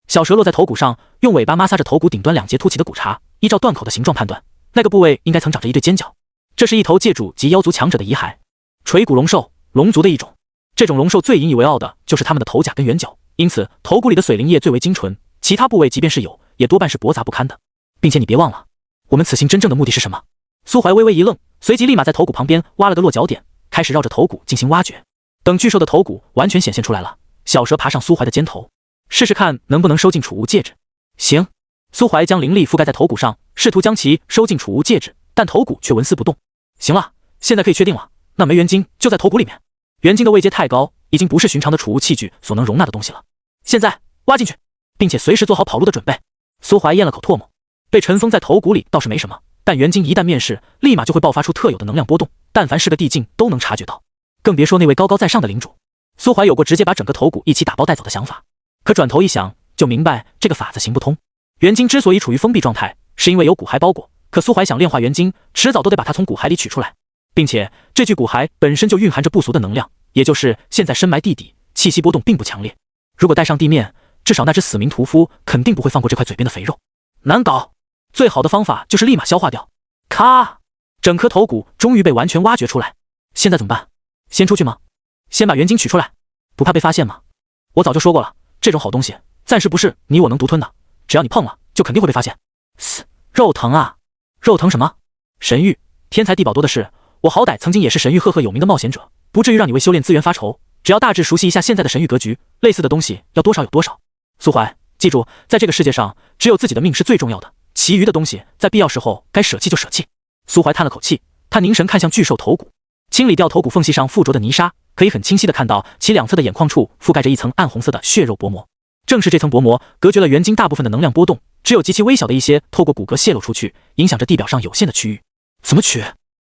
小蛇落在头骨上，用尾巴摩挲着头骨顶端2节凸起的骨茬，依照断口的形状判断，那个部位应该曾长着一对尖角。这是一头界主及妖族强者的遗骸，垂骨龙兽，龙族的一种。这种龙兽最引以为傲的就是它们的头甲跟圆角，因此头骨里的髓灵液最为精纯，其他部位即便是有，也多半是驳杂不堪的。并且你别忘了，我们此行真正的目的是什么？苏怀微微一愣，随即立马在头骨旁边挖了个落脚点，开始绕着头骨进行挖掘。等巨兽的头骨完全显现出来了，小蛇爬上苏怀的肩头，试试看能不能收进储物戒指。行。苏怀将灵力覆盖在头骨上，试图将其收进储物戒指，但头骨却纹丝不动。行了，现在可以确定了，那枚元晶就在头骨里面。元晶的位阶太高，已经不是寻常的储物器具所能容纳的东西了。现在挖进去，并且随时做好跑路的准备。苏怀咽了口唾沫，被尘封在头骨里倒是没什么，但元晶一旦面世，立马就会爆发出特有的能量波动，但凡是个地境都能察觉到，更别说那位高高在上的领主。苏怀有过直接把整个头骨一起打包带走的想法，可转头一想，就明白这个法子行不通。元晶之所以处于封闭状态，是因为有骨骸包裹，可苏怀想炼化元晶，迟早都得把它从骨骸里取出来，并且这具骨骸本身就蕴含着不俗的能量，也就是现在深埋地底，气息波动并不强烈。如果带上地面，至少那只死冥屠夫肯定不会放过这块嘴边的肥肉。难搞，最好的方法就是立马消化掉。咔，整颗头骨终于被完全挖掘出来。现在怎么办？先出去吗？先把元晶取出来，不怕被发现吗？我早就说过了，这种好东西暂时不是你我能独吞的，只要你碰了，就肯定会被发现。肉疼啊！肉疼什么？神域，天才地宝多的是，我好歹曾经也是神域赫赫有名的冒险者，不至于让你为修炼资源发愁。只要大致熟悉一下现在的神域格局，类似的东西要多少有多少。苏怀，记住，在这个世界上，只有自己的命是最重要的，其余的东西在必要时候该舍弃就舍弃。苏怀叹了口气，他凝神看向巨兽头骨，清理掉头骨缝隙上附着的泥沙，可以很清晰地看到其两侧的眼眶处覆盖着一层暗红色的血肉薄膜。正是这层薄膜隔绝了元晶大部分的能量波动，只有极其微小的一些透过骨骼泄露出去，影响着地表上有限的区域。怎么取？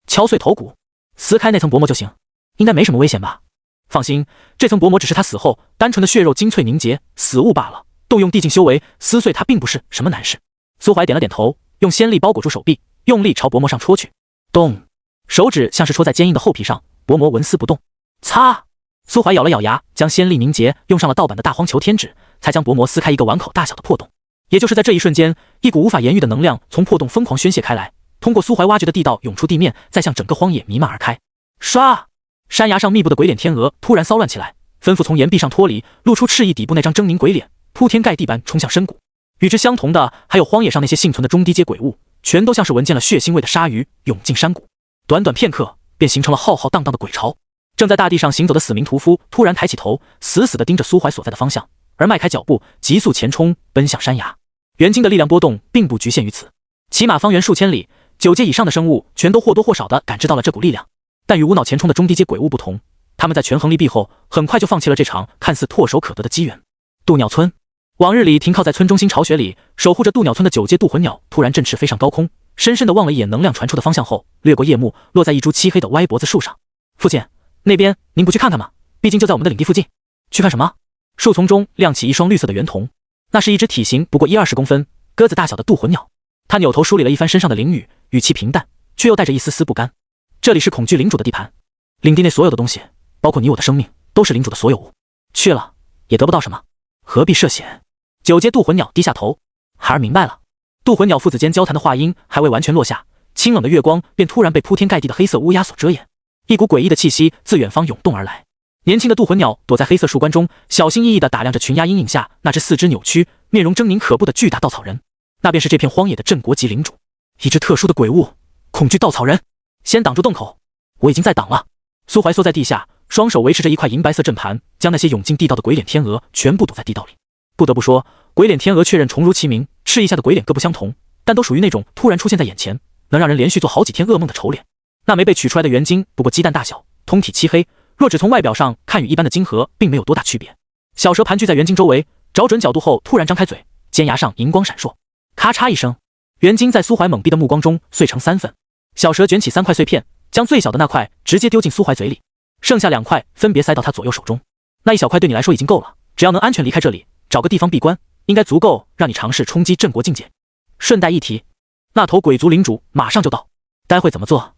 敲碎头骨，撕开那层薄膜就行，应该没什么危险吧？放心，这层薄膜只是他死后单纯的血肉精粹凝结死物罢了，动用地境修为撕碎它并不是什么难事。苏怀点了点头，用仙力包裹住手臂，用力朝薄膜上戳去。咚，手指像是戳在坚硬的厚皮上，薄膜纹丝不动。擦！苏怀咬了咬牙，将仙力凝结用上了盗版的大荒球天指，才将薄膜撕开一个碗口大小的破洞。也就是在这一瞬间，一股无法言喻的能量从破洞疯狂宣泄开来，通过苏怀挖掘的地道涌出地面，再向整个荒野弥漫而开。唰！山崖上密布的鬼脸天鹅突然骚乱起来，吩咐从岩壁上脱离，露出赤翼底部那张狰狞鬼脸，铺天盖地般冲向深谷。与之相同的，还有荒野上那些幸存的中低阶鬼物，全都像是闻见了血腥味的鲨鱼涌进山谷。短短片刻，便形成了浩浩荡荡的鬼潮。正在大地上行走的死冥屠夫突然抬起头，死死地盯着苏怀所在的方向，而迈开脚步，急速前冲，奔向山崖。元晶的力量波动并不局限于此，起码方圆数千里，9阶以上的生物全都或多或少地感知到了这股力量。但与无脑前冲的中低阶鬼物不同，他们在权衡利弊后，很快就放弃了这场看似唾手可得的机缘。渡鸟村，往日里停靠在村中心巢穴里守护着渡鸟村的9阶渡魂鸟突然振翅飞上高空，深深地望了一眼能量传出的方向后，掠过夜幕，落在一株漆黑的歪脖子树上。父亲，那边您不去看看吗？毕竟就在我们的领地附近。去看什么？树丛中亮起一双绿色的圆瞳，那是一只体型不过10-20公分、鸽子大小的渡魂鸟。他扭头梳理了一番身上的灵语，语气平淡，却又带着一丝丝不甘。这里是恐惧领主的地盘，领地内所有的东西，包括你我的生命，都是领主的所有物。去了也得不到什么，何必涉险？9阶渡魂鸟低下头，孩儿明白了。渡魂鸟父子间交谈的话音还未完全落下，清冷的月光便突然被铺天盖地的黑色乌鸦所遮掩，一股诡异的气息自远方涌动而来。年轻的渡魂鸟躲在黑色树冠中，小心翼翼地打量着群鸦阴影下那只四肢扭曲、面容狰狞可怖的巨大稻草人。那便是这片荒野的镇国级领主，一只特殊的鬼物——恐惧稻草人。先挡住洞口，我已经在挡了。苏怀缩在地下，双手维持着一块银白色阵盘，将那些涌进地道的鬼脸天鹅全部堵在地道里。不得不说，鬼脸天鹅确认重如其名，赤翼下的鬼脸各不相同，但都属于那种突然出现在眼前，能让人连续做好几天噩梦的丑脸。那枚被取出来的元晶不过鸡蛋大小，通体漆黑，若只从外表上看与一般的晶核并没有多大区别。小蛇盘踞在元晶周围，找准角度后突然张开嘴，尖牙上银光闪烁，咔嚓一声，元晶在苏怀懵逼的目光中碎成3份。小蛇卷起3块碎片，将最小的那块直接丢进苏怀嘴里，剩下2块分别塞到他左右手中。那一小块对你来说已经够了，只要能安全离开这里，找个地方闭关，应该足够让你尝试冲击镇国境界。顺带一提，那头鬼族领主马上就到，待会怎么做，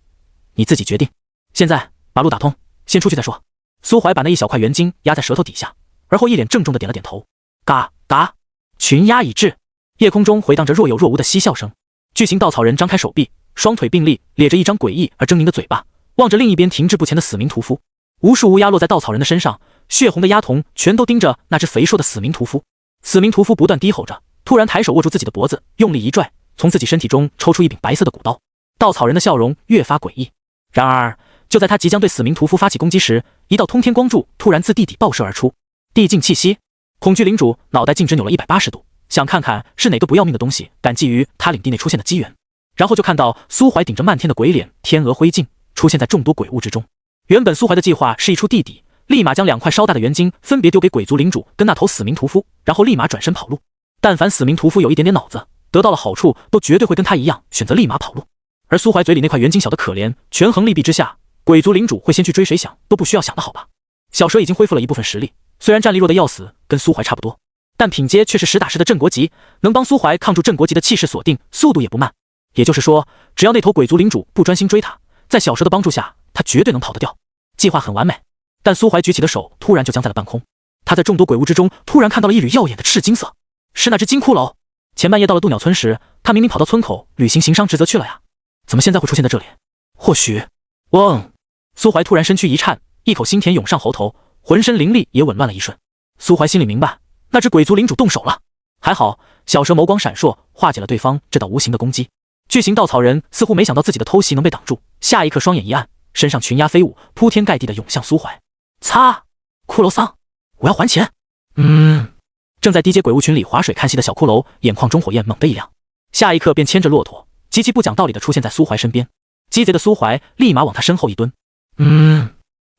你自己决定。现在把路打通，先出去再说。苏怀把那一小块元晶压在舌头底下，而后一脸郑重地点了点头。嘎嘎，群鸦已至，夜空中回荡着若有若无的嬉笑声。巨型稻草人张开手臂，双腿并立，咧着一张诡异而狰狞的嘴巴，望着另一边停滞不前的死冥屠夫。无数乌鸦落在稻草人的身上，血红的鸦瞳全都盯着那只肥硕的死冥屠夫。死冥屠夫不断低吼着，突然抬手握住自己的脖子，用力一拽，从自己身体中抽出一柄白色的骨刀。稻草人的笑容越发诡异。然而，就在他即将对死冥屠夫发起攻击时，一道通天光柱突然自地底爆射而出。地境气息，恐惧领主脑袋径直扭了180度，想看看是哪个不要命的东西敢觊觎他领地内出现的机缘。然后就看到苏怀顶着漫天的鬼脸天鹅灰烬出现在众多鬼物之中。原本苏怀的计划是一出地底，立马将2块稍大的元晶分别丢给鬼族领主跟那头死冥屠夫，然后立马转身跑路。但凡死冥屠夫有一点点脑子，得到了好处都绝对会跟他一样选择立马跑路。而苏怀嘴里那块元晶小的可怜，权衡利弊之下，鬼族领主会先去追谁想都不需要想的好吧。小蛇已经恢复了一部分实力，虽然战力弱的要死，跟苏怀差不多，但品阶却是实打实的镇国级，能帮苏怀抗住镇国级的气势锁定，速度也不慢。也就是说，只要那头鬼族领主不专心追他，在小蛇的帮助下，他绝对能跑得掉。计划很完美，但苏怀举起的手突然就僵在了半空。他在众多鬼物之中突然看到了一缕耀眼的赤金色，是那只金骷髅。前半夜到了渡鸟村时，他明明跑到村口履行行商职责去了呀，怎么现在会出现在这里？或许……苏怀突然身躯一颤，一口腥甜涌上喉头，浑身灵力也紊乱了一瞬。苏怀心里明白，那只鬼族领主动手了。还好，小蛇眸光闪烁，化解了对方这道无形的攻击。巨型稻草人似乎没想到自己的偷袭能被挡住，下一刻双眼一暗，身上群鸦飞舞，铺天盖地的涌向苏怀。擦！骷髅桑，我要还钱！正在低阶鬼物群里划水看戏的小骷髅，眼眶中火焰猛地一亮，下一刻便牵着骆驼，极其不讲道理的出现在苏怀身边。鸡贼的苏怀立马往他身后一蹲。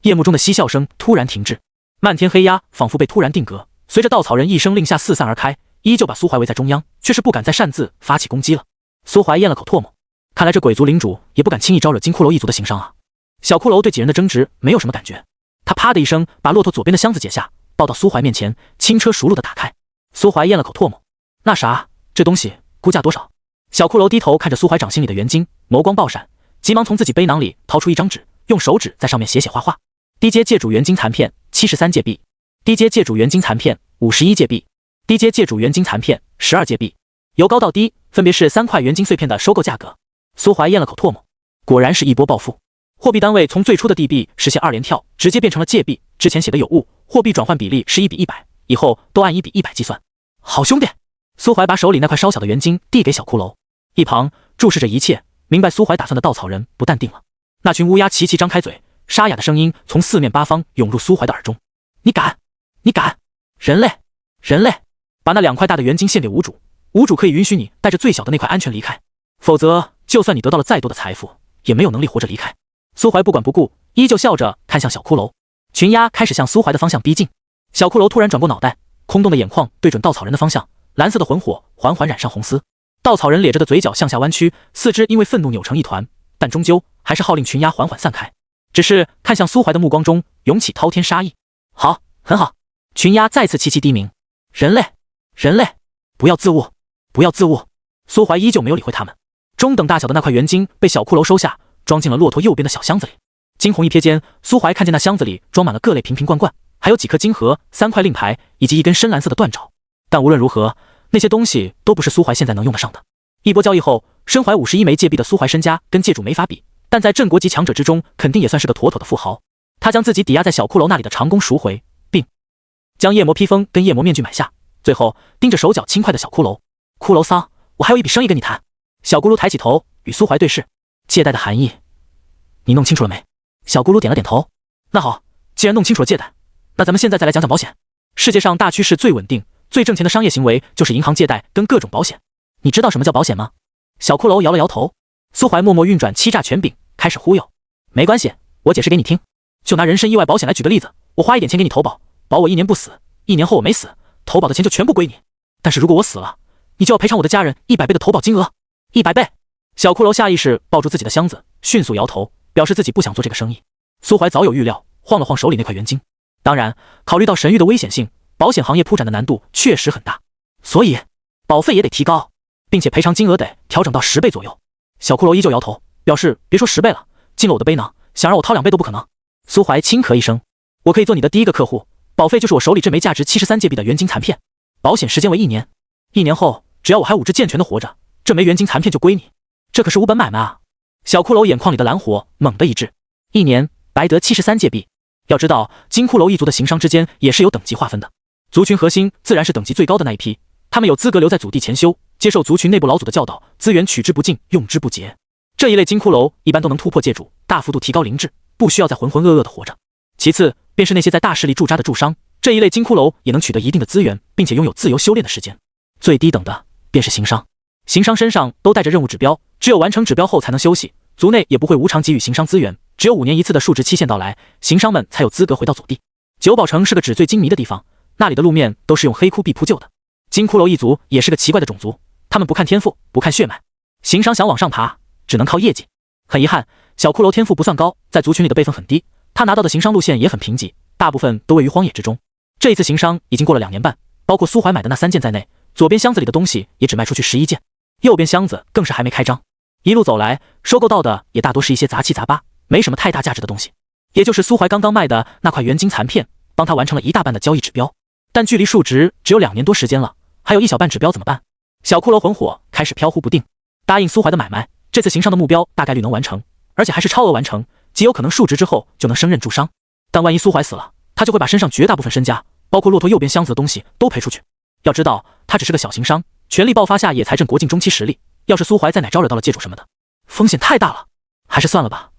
夜幕中的嬉笑声突然停滞，漫天黑鸦仿佛被突然定格，随着稻草人一声令下四散而开，依旧把苏怀围在中央，却是不敢再擅自发起攻击了。苏怀咽了口唾沫，看来这鬼族领主也不敢轻易招惹金骷髅一族的行商啊。小骷髅对几人的争执没有什么感觉，他啪的一声把骆驼左边的箱子解下，抱到苏怀面前，轻车熟路的打开。苏怀咽了口唾沫，那啥，这东西估价多少？小骷髅低头看着苏怀掌心里的元晶，眸光爆闪，急忙从自己背囊里掏出一张纸，用手指在上面写写画画。低阶界主元晶残片73界币，低阶界主元晶残片51界币，低阶界主元晶残片12界币，由高到低分别是3块元晶碎片的收购价格。苏怀咽了口唾沫，果然是一波暴富，货币单位从最初的地币实现2连跳，直接变成了界币，之前写的有误，货币转换比例是1比100，以后都按1比100计算。好兄弟！苏怀把手里那块稍小的元晶递给小骷髅，一旁注视着一切，明白苏怀打算的稻草人不淡定了。那群乌鸦齐齐张开嘴，沙哑的声音从四面八方涌入苏怀的耳中。你敢！你敢！人类！人类！把那2块大的元晶献给屋主，屋主可以允许你带着最小的那块安全离开，否则就算你得到了再多的财富，也没有能力活着离开。苏怀不管不顾，依旧笑着看向小骷髅。群鸦开始向苏怀的方向逼近，小骷髅突然转过脑袋，空洞的眼眶对准稻草人的方向，蓝色的魂火缓缓染上红丝。稻草人咧着的嘴角向下弯曲，四肢因为愤怒扭成一团，但终究还是号令群鸦缓缓散开。只是看向苏怀的目光中涌起滔天杀意。好，很好。群鸦再次凄凄低鸣。人类，人类，不要自误，不要自误。苏怀依旧没有理会他们。中等大小的那块元晶被小骷髅收下，装进了骆驼右边的小箱子里。惊鸿一瞥间，苏怀看见那箱子里装满了各类瓶瓶罐罐，还有几颗金盒、3块令牌以及一根深蓝色的断爪。但无论如何，那些东西都不是苏怀现在能用得上的。一波交易后，身怀51枚界币的苏怀身家跟界主没法比，但在镇国级强者之中，肯定也算是个妥妥的富豪。他将自己抵押在小骷髅那里的长弓赎回，并将夜魔披风跟夜魔面具买下，最后盯着手脚轻快的小骷髅。骷髅桑，我还有一笔生意跟你谈。小咕噜抬起头与苏怀对视，借贷的含义你弄清楚了没？小咕噜点了点头。那好，既然弄清楚了借贷，那咱们现在再来讲讲保险。世界上大趋势最稳定、最挣钱的商业行为就是银行借贷跟各种保险。你知道什么叫保险吗？小骷髅摇了摇头。苏怀默默运转欺诈权柄，开始忽悠。没关系，我解释给你听。就拿人身意外保险来举个例子，我花一点钱给你投保，保我1年不死，1年后我没死，投保的钱就全部归你。但是如果我死了，你就要赔偿我的家人100倍的投保金额。100倍！小骷髅下意识抱住自己的箱子，迅速摇头，表示自己不想做这个生意。苏怀早有预料，晃了晃手里那块元晶。当然，考虑到神域的危险性，保险行业铺展的难度确实很大，所以保费也得提高，并且赔偿金额得调整到10倍左右。小骷髅依旧摇头，表示别说10倍了，进了我的背囊，想让我掏2倍都不可能。苏怀轻咳一声，我可以做你的第一个客户，保费就是我手里这枚价值73界币的元晶残片，保险时间为1年，1年后只要我还5只健全的活着，这枚元晶残片就归你。这可是无本买卖啊！小骷髅眼眶里的蓝火猛地一滞，1年白得73界币。要知道，金骷髅一族的行商之间也是有等级划分的，族群核心自然是等级最高的那一批，他们有资格留在祖地潜修，接受族群内部老祖的教导，资源取之不尽，用之不竭。这一类金骷髅一般都能突破界主，大幅度提高灵智，不需要再浑浑噩噩的活着。其次便是那些在大势力驻扎的驻商，这一类金骷髅也能取得一定的资源，并且拥有自由修炼的时间。最低等的便是行商，行商身上都带着任务指标，只有完成指标后才能休息，族内也不会无偿给予行商资源，只有5年一次的数值期限到来，行商们才有资格回到祖地。九宝城是个纸醉金迷的地方，那里的路面都是用黑枯壁铺就的。金骷髅一族也是个奇怪的种族，他们不看天赋，不看血脉，行商想往上爬，只能靠业绩。很遗憾，小骷髅天赋不算高，在族群里的辈分很低，他拿到的行商路线也很贫瘠，大部分都位于荒野之中。这一次行商已经过了2年半，包括苏怀买的那3件在内，左边箱子里的东西也只卖出去11件，右边箱子更是还没开张。一路走来，收购到的也大多是一些杂七杂八，没什么太大价值的东西，也就是苏怀刚刚卖的那块元晶残片，帮他完成了一大半的交易指标。但距离数值只有2年多时间了，还有一小半指标怎么办？小骷髅魂火开始飘忽不定。答应苏怀的买卖，这次行商的目标大概率能完成，而且还是超额完成，极有可能数值之后就能升任助商。但万一苏怀死了，他就会把身上绝大部分身家，包括骆驼右边箱子的东西都赔出去。要知道，他只是个小行商，权力爆发下也才挣国境中期实力。要是苏怀在哪招惹到了界主什么的，风险太大了，还是算了吧。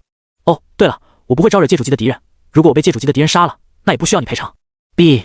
哦，对了，我不会招惹界主级的敌人，如果我被界主级的敌人杀了，那也不需要你赔偿。B，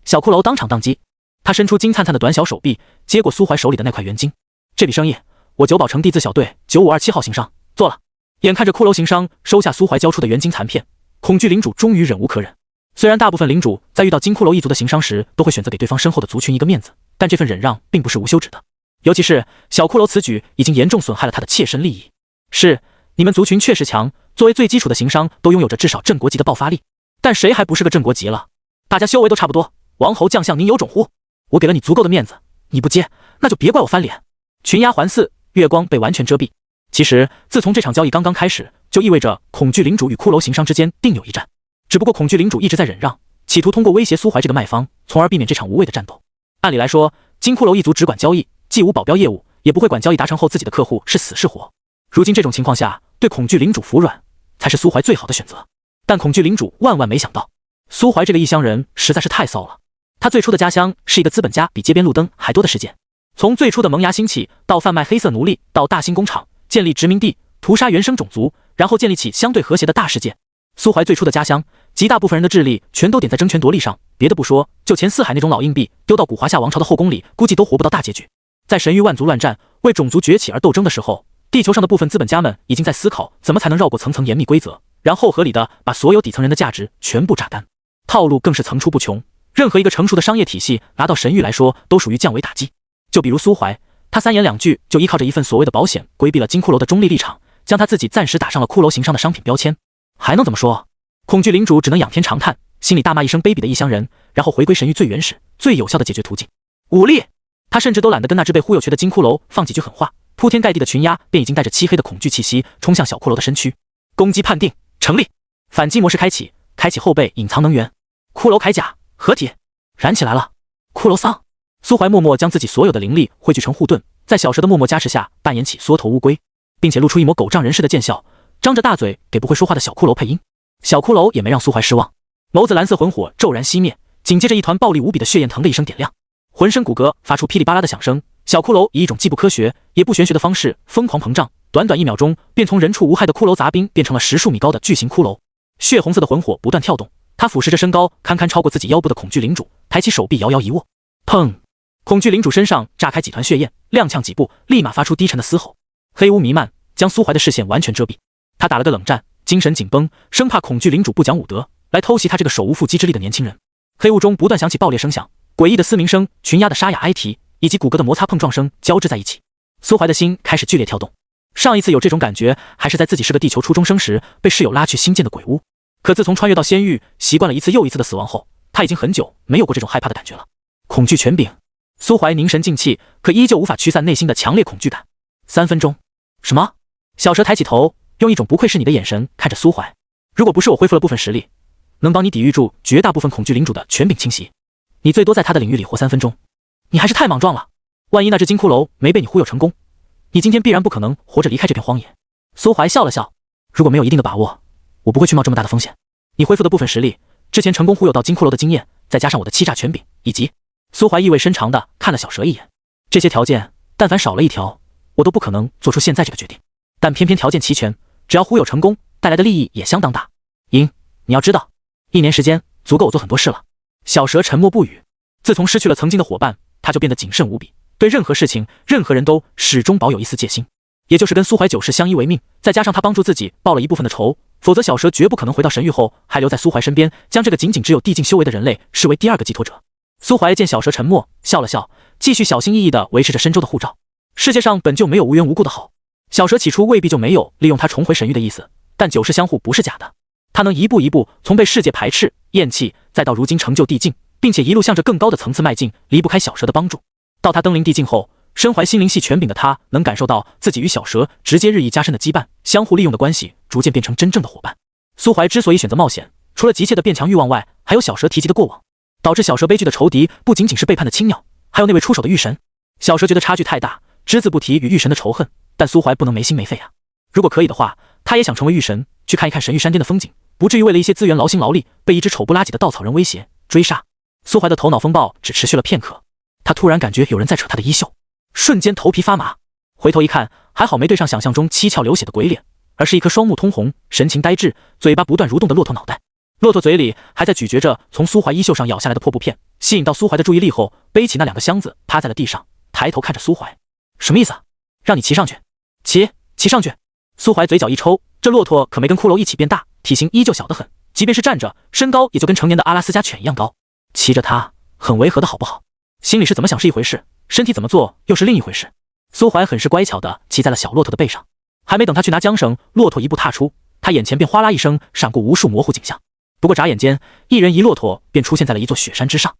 小骷髅当场宕机，他伸出金灿灿的短小手臂，接过苏怀手里的那块元金。这笔生意，我九宝城地字小队9527号行商做了。眼看着骷髅行商收下苏怀交出的元金残片，恐惧领主终于忍无可忍。虽然大部分领主在遇到金骷髅一族的行商时，都会选择给对方身后的族群一个面子，但这份忍让并不是无休止的。尤其是小骷髅此举已经严重损害了他的切身利益。是，你们族群确实强，作为最基础的行商，都拥有着至少镇国级的爆发力。但谁还不是个镇国级了？大家修为都差不多，王侯将相您有种乎？我给了你足够的面子，你不接，那就别怪我翻脸。群鸦环伺，月光被完全遮蔽。其实，自从这场交易刚刚开始，就意味着恐惧领主与骷髅行商之间定有一战。只不过恐惧领主一直在忍让，企图通过威胁苏怀这个卖方，从而避免这场无谓的战斗。按理来说，金骷髅一族只管交易，既无保镖业务，也不会管交易达成后自己的客户是死是活。如今这种情况下，对恐惧领主服软，才是苏怀最好的选择。但恐惧领主万万没想到，苏怀这个异乡人实在是太骚了。他最初的家乡是一个资本家比街边路灯还多的世界。从最初的萌芽兴起，到贩卖黑色奴隶，到大兴工厂，建立殖民地，屠杀原生种族，然后建立起相对和谐的大世界。苏怀最初的家乡，极大部分人的智力全都点在争权夺利上，别的不说，就前四海那种老硬币丢到古华夏王朝的后宫里，估计都活不到大结局。在神域万族乱战，为种族崛起而斗争的时候，地球上的部分资本家们已经在思考怎么才能绕过层层严密规则，然后合理的把所有底层人的价值全部榨干。套路更是层出不穷，任何一个成熟的商业体系拿到神域来说，都属于降维打击。就比如苏怀，他3言2句就依靠着一份所谓的保险，规避了金骷髅的中立立场，将他自己暂时打上了骷髅行商的商品标签。还能怎么说？恐惧领主只能仰天长叹，心里大骂一声卑鄙的异乡人，然后回归神域最原始、最有效的解决途径——武力。他甚至都懒得跟那只被忽悠瘸的金骷髅放几句狠话，铺天盖地的群鸦便已经带着漆黑的恐惧气息冲向小骷髅的身躯。攻击判定成立，反击模式开启，开启后备隐藏能源，骷髅铠甲合体，燃起来了。骷髅桑，苏怀默默将自己所有的灵力汇聚成护盾，在小蛇的默默加持下扮演起缩头乌龟，并且露出一抹狗仗人势的贱笑，张着大嘴给不会说话的小骷髅配音。小骷髅也没让苏怀失望，眸子蓝色魂火骤然熄灭，紧接着一团暴力无比的血焰腾的一声点亮，浑身骨骼发出噼里啪啦的响声。小骷髅以一种既不科学也不玄学的方式疯狂膨胀，短短1秒钟便从人畜无害的骷髅杂兵变成了10数米高的巨型骷髅。血红色的魂火不断跳动，他俯视着身高堪堪超过自己腰部的恐惧领主，抬起手臂摇摇一握，砰！恐惧领主身上炸开几团血焰，踉跄几步，立马发出低沉的嘶吼。黑雾弥漫，将苏怀的视线完全遮蔽。他打了个冷战，精神紧绷，生怕恐惧领主不讲武德，来偷袭他这个手无缚鸡之力的年轻人。黑雾中不断响起爆裂声响，诡异的嘶鸣声，群鸦的沙哑哀啼，以及骨骼的摩擦碰撞声交织在一起。苏怀的心开始剧烈跳动。上一次有这种感觉，还是在自己是个地球初中生时，被室友拉去新建的鬼屋。可自从穿越到仙域，习惯了一次又一次的死亡后，他已经很久没有过这种害怕的感觉了。恐惧权柄，苏怀凝神静气，可依旧无法驱散内心的强烈恐惧感。3分钟，什么？小蛇抬起头，用一种不愧是你的眼神看着苏怀。如果不是我恢复了部分实力，能帮你抵御住绝大部分恐惧领主的权柄侵袭，你最多在他的领域里活3分钟。你还是太莽撞了，万一那只金骷髅没被你忽悠成功，你今天必然不可能活着离开这片荒野。苏怀笑了笑，如果没有一定的把握，我不会去冒这么大的风险。你恢复的部分实力，之前成功忽悠到金骷髅的经验，再加上我的欺诈权柄，以及……苏怀意味深长地看了小蛇一眼，这些条件但凡少了一条，我都不可能做出现在这个决定。但偏偏条件齐全，只要忽悠成功，带来的利益也相当大。你要知道，1年时间足够我做很多事了。小蛇沉默不语。自从失去了曾经的伙伴，他就变得谨慎无比，对任何事情、任何人都始终保有一丝戒心。也就是跟苏怀九世相依为命，再加上他帮助自己报了一部分的仇，否则小蛇绝不可能回到神域后还留在苏怀身边，将这个仅仅只有地境修为的人类视为第2个寄托者。苏怀见小蛇沉默，笑了笑，继续小心翼翼地维持着深州的护照。世界上本就没有无缘无故的好，小蛇起初未必就没有利用他重回神域的意思，但九世相互不是假的。他能一步一步从被世界排斥、厌弃，再到如今成就地境，并且一路向着更高的层次迈进，离不开小蛇的帮助。到他登临地境后，身怀心灵系权柄的他，能感受到自己与小蛇直接日益加深的羁绊，相互利用的关系逐渐变成真正的伙伴。苏怀之所以选择冒险，除了急切的变强欲望外，还有小蛇提及的过往。导致小蛇悲剧的仇敌不仅仅是背叛的青鸟，还有那位出手的玉神。小蛇觉得差距太大，只字不提与玉神的仇恨，但苏怀不能没心没肺啊。如果可以的话，他也想成为玉神，去看一看神域山巅的风景，不至于为了一些资源劳心劳力，被一只丑不拉几的稻草人威胁追杀。苏怀的头脑风暴只持续了片刻，他突然感觉有人在扯他的衣袖，瞬间头皮发麻。回头一看，还好没对上想象中七窍流血的鬼脸，而是一颗双目通红、神情呆滞、嘴巴不断蠕动的骆驼脑袋。骆驼嘴里还在咀嚼着从苏怀衣袖上咬下来的破布片，吸引到苏怀的注意力后，背起那2个箱子趴在了地上，抬头看着苏怀，什么意思啊？让你骑上去？骑上去！苏怀嘴角一抽，这骆驼可没跟骷髅一起变大，体型依旧小得很，即便是站着，身高也就跟成年的阿拉斯加犬一样高。骑着它很违和的好不好？心里是怎么想是一回事，身体怎么做又是另一回事。苏怀很是乖巧的骑在了小骆驼的背上，还没等他去拿缰绳，骆驼一步踏出，他眼前便哗啦一声闪过无数模糊景象。不过眨眼间，一人一骆驼便出现在了一座雪山之上。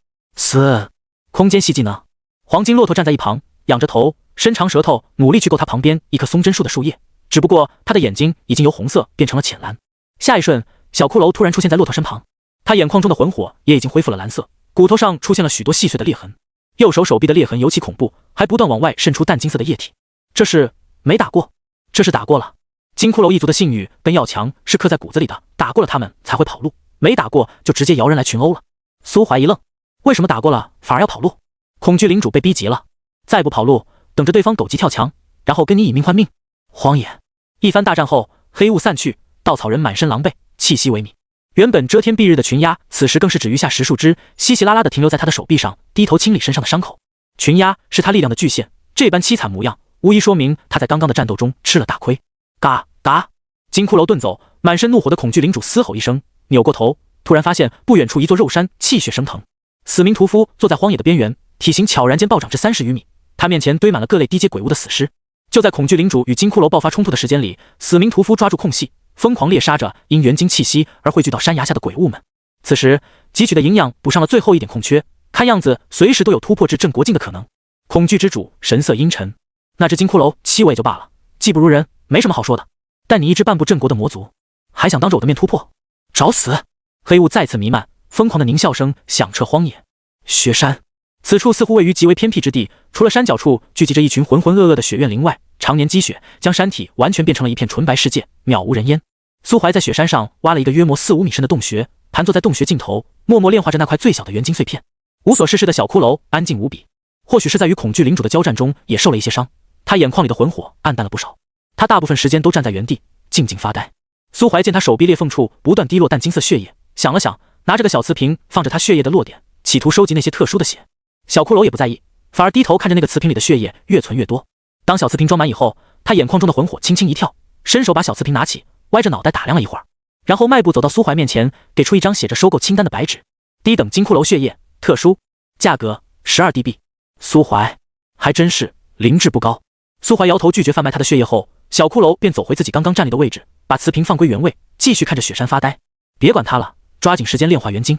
空间系技能。黄金骆驼站在一旁，仰着头，伸长舌头，努力去够他旁边一棵松针树的树叶。只不过他的眼睛已经由红色变成了浅蓝。下一瞬，小骷髅突然出现在骆驼身旁，他眼眶中的魂火也已经恢复了蓝色，骨头上出现了许多细碎的裂痕，右手手臂的裂痕尤其恐怖，还不断往外渗出淡金色的液体。这是没打过，这是打过了。金骷髅一族的信誉跟要强是刻在骨子里的，打过了他们才会跑路，没打过就直接摇人来群殴了。苏怀一愣，为什么打过了反而要跑路？恐惧领主被逼急了，再不跑路，等着对方狗急跳墙，然后跟你以命换命。荒野一番大战后，黑雾散去，稻草人满身狼狈，气息萎靡。原本遮天蔽日的群鸦，此时更是只余下10树枝，稀稀拉拉的停留在他的手臂上，低头清理身上的伤口。群鸦是他力量的巨限，这般凄惨模样，无疑说明他在刚刚的战斗中吃了大亏。嘎嘎！金骷髅遁走，满身怒火的恐惧领主嘶吼一声，扭过头，突然发现不远处一座肉山，气血升腾。死命屠夫坐在荒野的边缘，体型悄然间暴涨至30余米，他面前堆满了各类低阶鬼物的死尸。就在恐惧领主与金骷髅爆发冲突的时间里，死命屠夫抓住空隙，疯狂猎杀着因元精气息而汇聚到山崖下的鬼物们。此时汲取的营养补上了最后一点空缺，看样子随时都有突破至正国境的可能。恐惧之主神色阴沉，那只金骷髅欺我也就罢了，技不如人，没什么好说的。但你一只半步正国的魔族，还想当着我的面突破？找死！黑雾再次弥漫，疯狂的狞笑声响彻荒野。雪山，此处似乎位于极为偏僻之地，除了山脚处聚集着一群浑浑噩噩的雪怨灵外，常年积雪将山体完全变成了一片纯白世界，渺无人烟。苏怀在雪山上挖了一个约莫4、5米深的洞穴，盘坐在洞穴尽头，默默炼化着那块最小的元晶碎片。无所事事的小骷髅安静无比，或许是在与恐惧领主的交战中也受了一些伤，他眼眶里的魂火暗淡了不少。他大部分时间都站在原地静静发呆。苏怀见他手臂裂缝处不断滴落淡金色血液，想了想，拿着个小瓷瓶放着他血液的落点，企图收集那些特殊的血。小骷髅也不在意，反而低头看着那个瓷瓶里的血液越存越多。当小瓷瓶装满以后，他眼眶中的魂火轻轻一跳，伸手把小瓷瓶拿起，歪着脑袋打量了一会儿，然后迈步走到苏怀面前，给出一张写着收购清单的白纸。低等金骷髅血液，特殊，价格12帝币。苏怀还真是灵智不高。苏怀摇头拒绝贩卖他的血液后，小骷髅便走回自己刚刚站立的位置，把瓷瓶放归原位，继续看着雪山发呆。别管他了，抓紧时间炼化元晶。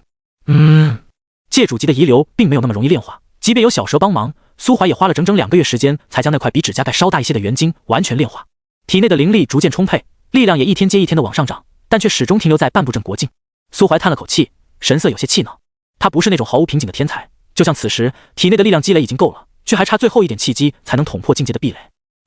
界主级的遗留并没有那么容易炼化，即便有小蛇帮忙，苏怀也花了整整2个月时间才将那块比指甲盖稍大一些的元晶完全炼化。体内的灵力逐渐充沛，力量也一天接一天的往上涨，但却始终停留在半步正国境。苏怀叹了口气，神色有些气恼。他不是那种毫无瓶颈的天才，就像此时体内的力量积累已经够了，却还差最后一点契机才能捅破境界的壁垒。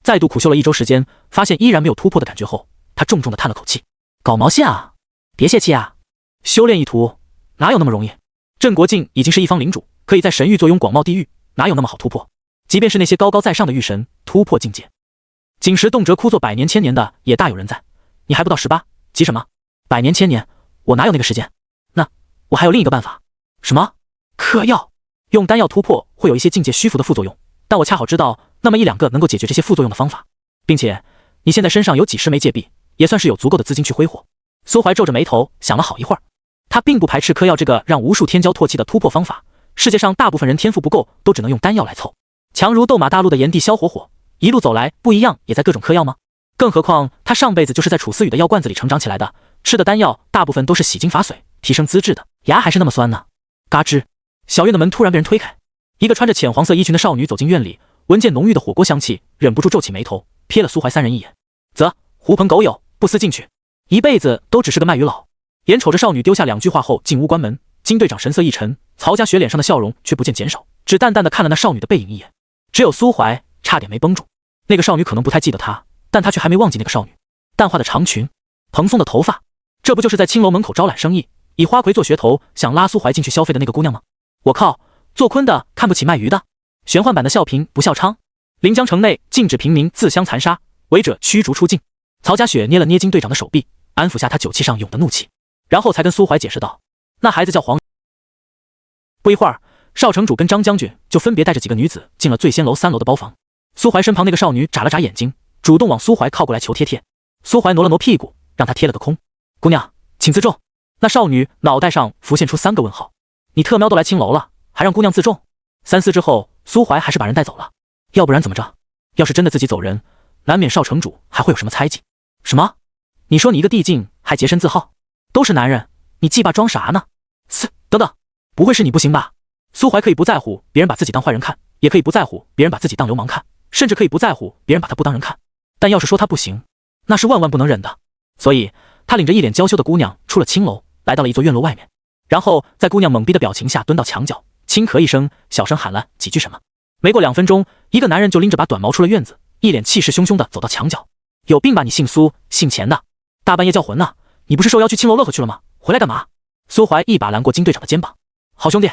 再度苦修了1周时间，发现依然没有突破的感觉后，他重重的叹了口气。搞毛线啊，别泄气啊，修炼一途哪有那么容易？镇国境已经是一方领主，可以在神域坐拥广袤地域，哪有那么好突破？即便是那些高高在上的域神，突破境界仅时动辄枯坐100年1000年的也大有人在。你还不到18，急什么？100年1000年，我哪有那个时间？那我还有另一个办法。什么？嗑药？用丹药突破会有一些境界虚浮的副作用，但我恰好知道那么1、2个能够解决这些副作用的方法，并且你现在身上有几十枚戒币，也算是有足够的资金去挥霍。苏怀皱着眉头想了好一会儿，他并不排斥嗑药这个让无数天骄唾弃的突破方法。世界上大部分人天赋不够，都只能用丹药来凑。强如斗马大陆的炎帝萧火火，一路走来不一样也在各种嗑药吗？更何况他上辈子就是在楚思雨的药罐子里成长起来的，吃的丹药大部分都是洗精法水提升资质的，牙还是那么酸呢。嘎吱，小院的门突然被人推开，一个穿着浅黄色衣裙的少女走进院里，闻见浓郁的火锅香气，忍不住皱起眉头，瞥了苏怀3人一眼，啧，狐朋狗友不思进取，一辈子都只是个卖鱼佬。眼瞅着少女丢下2句话后进屋关门，金队长神色一沉，曹家雪脸上的笑容却不见减少，只淡淡的看了那少女的背影一眼。只有苏怀差点没绷住。那个少女可能不太记得他，但他却还没忘记那个少女。淡化的长裙，蓬松的头发，这不就是在青楼门口招揽生意，以花魁做噱头，想拉苏怀进去消费的那个姑娘吗？我靠，做坤的看不起卖鱼的。玄幻版的笑贫不笑娼。临江城内禁止平民自相残杀，违者驱逐出境。曹家雪捏了捏金队长的手臂，安抚下他酒气上涌的怒气，然后才跟苏怀解释道：那孩子叫黄。不一会儿，少城主跟张将军就分别带着几个女子进了醉仙楼3楼的包房。苏怀身旁那个少女眨了眨眼睛，主动往苏怀靠过来求贴贴。苏怀挪了挪屁股，让他贴了个空。姑娘，请自重。那少女脑袋上浮现出3个问号。你特喵都来青楼了，还让姑娘自重？三思之后，苏怀还是把人带走了。要不然怎么着？要是真的自己走人，难免少城主还会有什么猜忌。什么？你说你一个地境还洁身自好？都是男人，你鸡巴装啥呢？等等，不会是你不行吧？苏怀可以不在乎别人把自己当坏人看，也可以不在乎别人把自己当流氓看，甚至可以不在乎别人把他不当人看。但要是说他不行，那是万万不能忍的。所以他领着一脸娇羞的姑娘出了青楼，来到了一座院落外面，然后在姑娘懵逼的表情下蹲到墙角，轻咳一声，小声喊了几句什么。没过2分钟，一个男人就拎着把短矛出了院子，一脸气势汹汹的走到墙角。有病吧你姓苏姓钱的，大半夜叫魂呢？你不是受邀去青楼乐呵去了吗？回来干嘛？苏怀一把拦过金队长的肩膀，好兄弟，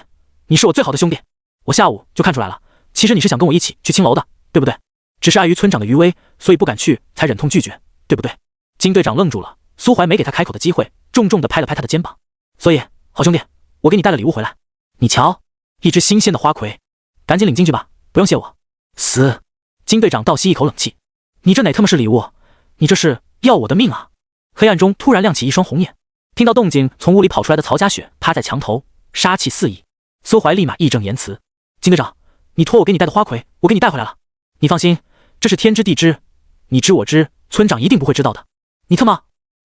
你是我最好的兄弟，我下午就看出来了，其实你是想跟我一起去青楼的，对不对？只是碍于村长的余威，所以不敢去，才忍痛拒绝，对不对？金队长愣住了，苏怀没给他开口的机会，重重的拍了拍他的肩膀。所以好兄弟，我给你带了礼物回来，你瞧，一只新鲜的花魁，赶紧领进去吧，不用谢我。死！金队长倒吸一口冷气，你这哪他妈是礼物？你这是要我的命啊！黑暗中突然亮起一双红眼，听到动静，从屋里跑出来的曹家雪趴在墙头，杀气四溢。苏怀立马义正言辞：金队长，你托我给你带的花魁，我给你带回来了。你放心，这是天知地知，你知我知，村长一定不会知道的。你他妈！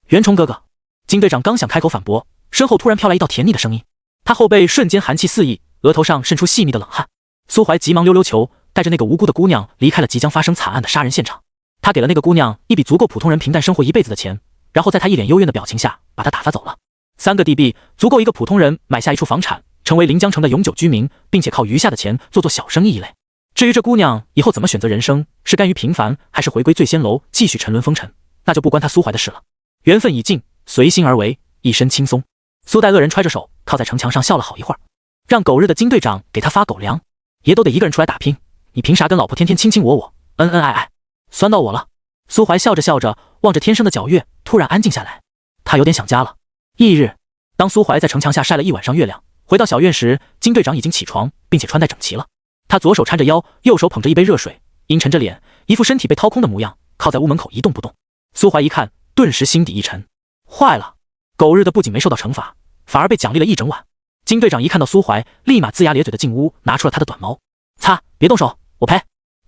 袁崇哥哥！金队长刚想开口反驳，身后突然飘来一道甜腻的声音，他后背瞬间寒气四溢，额头上渗出细密的冷汗。苏怀急忙溜溜球，带着那个无辜的姑娘离开了即将发生惨案的杀人现场。他给了那个姑娘一笔足够普通人平淡生活一辈子的钱，然后在她一脸幽怨的表情下把她打发走了。3个地币足够一个普通人买下一处房产，成为临江城的永久居民，并且靠余下的钱做小生意一类。至于这姑娘以后怎么选择人生，是甘于平凡，还是回归醉仙楼继续沉沦风尘，那就不关他苏怀的事了。缘分已尽，随心而为，一身轻松。苏代恶人揣着手靠在城墙上笑了好一会儿，让狗日的金队长给他发狗粮，爷都得一个人出来打拼，你凭啥跟老婆天天卿卿我我，恩恩爱爱？酸到我了。苏怀笑着笑着，望着天上的皎月，突然安静下来。他有点想家了。翌日，当苏怀在城墙下晒了一晚上月亮，回到小院时，金队长已经起床，并且穿戴整齐了。他左手搀着腰，右手捧着一杯热水，阴沉着脸，一副身体被掏空的模样，靠在屋门口一动不动。苏怀一看，顿时心底一沉，坏了，狗日的不仅没受到惩罚，反而被奖励了一整晚。金队长一看到苏怀，立马龇牙咧嘴的进屋，拿出了他的短矛。擦，别动手，我赔。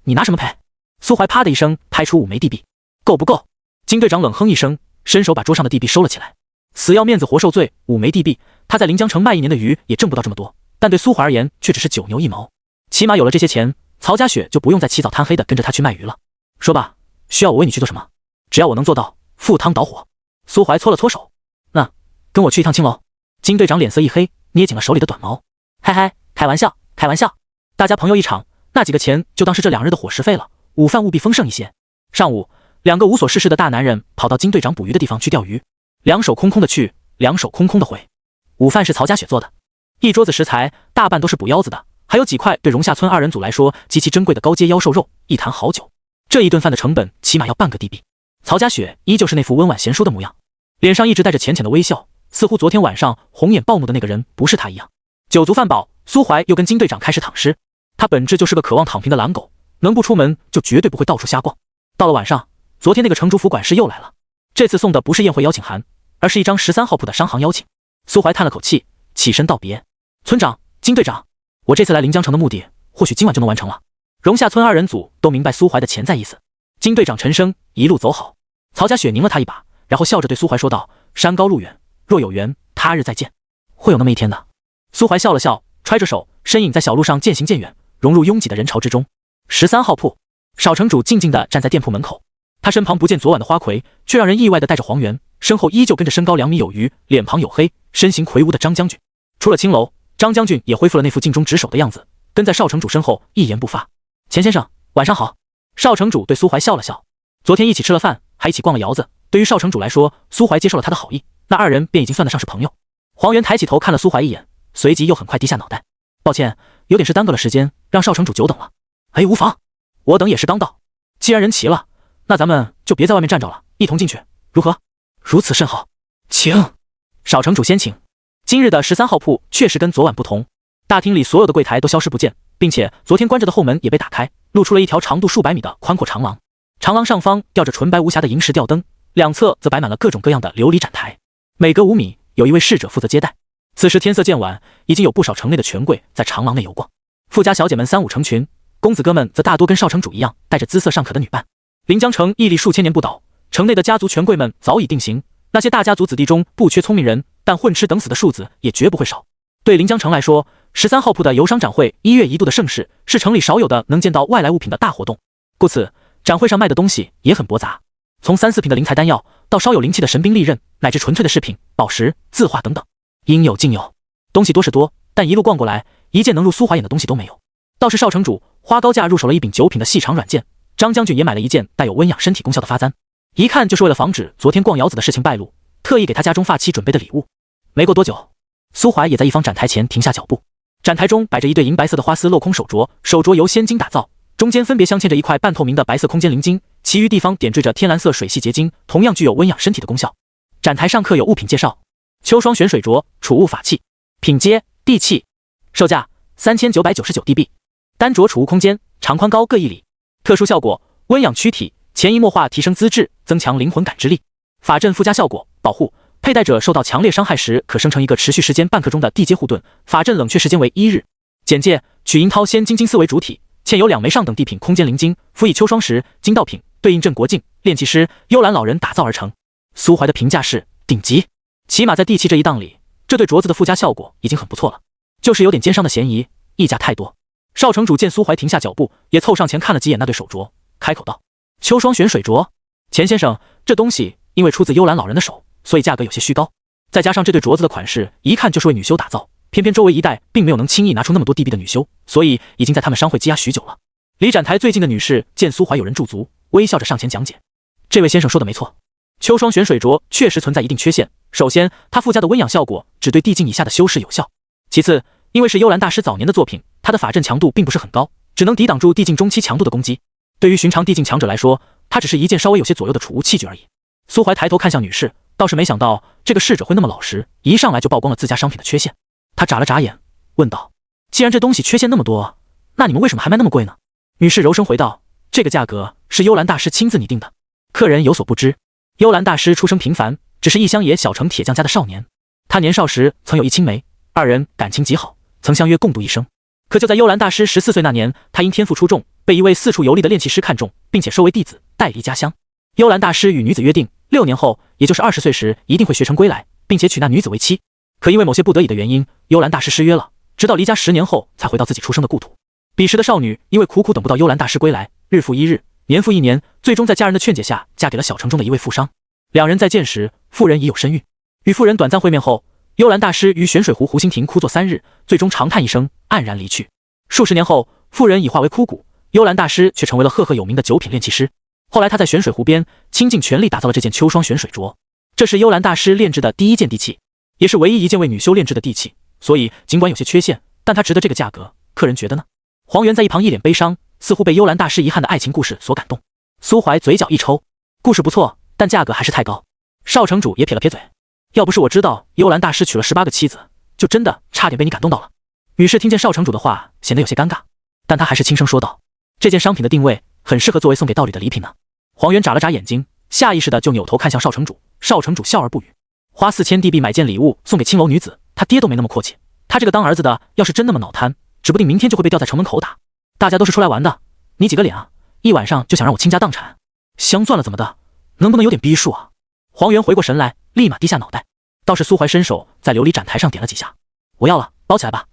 你拿什么赔？苏怀啪的一声拍出5枚地币，够不够？金队长冷哼一声，伸手把桌上的地币收了起来。死要面子活受罪，5枚地币，他在临江城卖1年的鱼也挣不到这么多，但对苏怀而言却只是9牛1毛。起码有了这些钱，曹家雪就不用再起早贪黑的跟着他去卖鱼了。说吧，需要我为你去做什么？只要我能做到，赴汤蹈火。苏怀搓了搓手，那跟我去一趟青楼。金队长脸色一黑，捏紧了手里的短矛。嗨嗨，开玩笑，开玩笑，大家朋友一场，那几个钱就当是这2日的伙食费了，午饭务必丰盛一些。上午，2个无所事事的大男人跑到金队长捕鱼的地方去钓鱼，2手空空的去，2手空空的回。午饭是曹家雪做的，一桌子食材大半都是捕腰子的，还有几块对荣下村2人组来说极其珍贵的高阶妖兽肉，一坛好酒。这一顿饭的成本起码要半个地币。曹家雪依旧是那副温婉贤淑的模样，脸上一直带着浅浅的微笑，似乎昨天晚上红眼暴怒的那个人不是他一样。酒足饭饱，苏怀又跟金队长开始躺尸。他本质就是个渴望躺平的懒狗，能不出门就绝对不会到处瞎逛。到了晚上，昨天那个城主府管事又来了，这次送的不是宴会邀请函，而是一张13号铺的商行邀请。苏怀叹了口气，起身道别。村长，金队长，我这次来临江城的目的或许今晚就能完成了。荣下村2人组都明白苏怀的潜在意思。金队长沉声，一路走好。曹家雪拧了他一把，然后笑着对苏怀说道，山高路远，若有缘他日再见。会有那么一天的。苏怀笑了笑，揣着手，身影在小路上渐行渐远，融入拥挤的人潮之中。13号铺，少城主静静地站在店铺门口，他身旁不见昨晚的花魁，却让人意外地带着黄猿，身后依旧跟着身高2米有余，脸庞黝黑，身形魁梧的张将军。出了青楼，张将军也恢复了那副尽忠职守的样子，跟在邵城主身后一言不发。钱先生，晚上好。邵城主对苏怀笑了笑，昨天一起吃了饭，还一起逛了窑子。对于邵城主来说，苏怀接受了他的好意，那二人便已经算得上是朋友。黄元抬起头看了苏怀一眼，随即又很快低下脑袋。抱歉，有点事耽搁了时间，让邵城主久等了。哎，无妨，我等也是刚到。既然人齐了，那咱们就别在外面站着了，一同进去，如何？如此甚好，请。邵城主先请。今日的13号铺确实跟昨晚不同，大厅里所有的柜台都消失不见，并且昨天关着的后门也被打开，露出了一条长度数百米的宽阔长廊。长廊上方吊着纯白无瑕的银石吊灯，两侧则摆满了各种各样的琉璃展台，每隔5米有一位侍者负责接待。此时天色渐晚，已经有不少城内的权贵在长廊内游逛，富家小姐们3、5成群，公子哥们则大多跟邵城主一样，带着姿色尚可的女伴。临江城屹立数千年不倒，城内的家族权贵们早已定型，那些大家族子弟中不缺聪明人，但混吃等死的数字也绝不会少。对临江城来说，13号铺的游商展会1月1度的盛事，是城里少有的能见到外来物品的大活动，故此展会上卖的东西也很驳杂，从3、4品的灵材丹药，到稍有灵气的神兵利刃，乃至纯粹的饰品、宝石、字画等等，应有尽有。东西多是多，但一路逛过来，一件能入苏怀眼的东西都没有。倒是邵城主花高价入手了一柄9品的细长软剑，张将军也买了一件带有温养身体功效的发簪，一看就是为了防止昨天逛窑子的事情败露，特意给他家中发妻准备的礼物。没过多久，苏怀也在一方展台前停下脚步。展台中摆着一对银白色的花丝镂空手镯，手镯由仙金打造，中间分别镶嵌着一块半透明的白色空间灵晶，其余地方点缀着天蓝色水系结晶，同样具有温养身体的功效。展台上刻有物品介绍：秋霜玄水镯，储物法器，品阶地气，售价3999地币。单镯储物空间，长宽高各1里。特殊效果：温养躯体，潜移默化提升资质，增强灵魂感知力。法阵附加效果：保护。佩戴者受到强烈伤害时，可生成一个持续时间半刻钟的地阶护盾，法阵冷却时间为1日。简介：取银涛仙金金丝为主体，嵌有2枚上等地品空间灵晶，辅以秋霜石、金道品，对应镇国境炼器师幽兰老人打造而成。苏怀的评价是顶级，起码在地气这一档里，这对镯子的附加效果已经很不错了，就是有点奸商的嫌疑，溢价太多。邵城主见苏怀停下脚步，也凑上前看了几眼那对手镯，开口道：秋霜玄水镯，钱先生，这东西因为出自幽兰老人的手，所以价格有些虚高，再加上这对镯子的款式一看就是为女修打造，偏偏周围一带并没有能轻易拿出那么多地币的女修，所以已经在他们商会积压许久了。离展台最近的女士见苏怀有人驻足，微笑着上前讲解：这位先生说的没错，秋霜玄水镯确实存在一定缺陷。首先，它附加的温养效果只对地境以下的修士有效；其次，因为是幽兰大师早年的作品，它的法阵强度并不是很高，只能抵挡住地境中期强度的攻击。对于寻常地境强者来说，它只是一件稍微有些左右的储物器具而已。苏怀抬头看向女士，倒是没想到这个侍者会那么老实，一上来就曝光了自家商品的缺陷。他眨了眨眼，问道：既然这东西缺陷那么多，那你们为什么还卖那么贵呢？女士柔声回道：这个价格是幽兰大师亲自拟定的。客人有所不知，幽兰大师出身平凡，只是异乡野小城铁匠家的少年。他年少时曾有一青梅，二人感情极好，曾相约共度一生。可就在幽兰大师14岁那年，他因天赋出众，被一位四处游历的炼器师看中，并且收为弟子，带离家乡。幽兰大师与女子约定，6年后，也就是20岁时，一定会学成归来，并且娶那女子为妻。可因为某些不得已的原因，幽兰大师失约了，直到离家10年后才回到自己出生的故土。彼时的少女因为苦苦等不到幽兰大师归来，日复一日，年复一年，最终在家人的劝解下，嫁给了小城中的一位富商。两人再见时，妇人已有身孕。与妇人短暂会面后，幽兰大师于玄水湖湖心亭枯坐3日，最终长叹一声，黯然离去。数十年后，妇人已化为枯骨，幽兰大师却成为了赫赫有名的9品炼器师。后来他在玄水湖边倾尽全力打造了这件秋霜玄水镯，这是幽兰大师炼制的第1件地器，也是唯一一件为女修炼制的地器，所以尽管有些缺陷，但它值得这个价格。客人觉得呢？黄元在一旁一脸悲伤，似乎被幽兰大师遗憾的爱情故事所感动。苏怀嘴角一抽，故事不错，但价格还是太高。邵城主也撇了撇嘴，要不是我知道幽兰大师娶了18个妻子，就真的差点被你感动到了。女士听见邵城主的话，显得有些尴尬，但她还是轻声说道：这件商品的定位很适合作为送给道侣的礼品呢。黄元眨了眨眼睛，下意识的就扭头看向邵城主。邵城主笑而不语，花4000地币买件礼物送给青楼女子，他爹都没那么阔气。他这个当儿子的要是真那么脑瘫，指不定明天就会被吊在城门口打。大家都是出来玩的，你几个脸啊，一晚上就想让我倾家荡产，镶钻了怎么的，能不能有点逼数啊？黄元回过神来，立马低下脑袋。倒是苏怀伸手在琉璃展台上点了几下，我要了，包起来吧。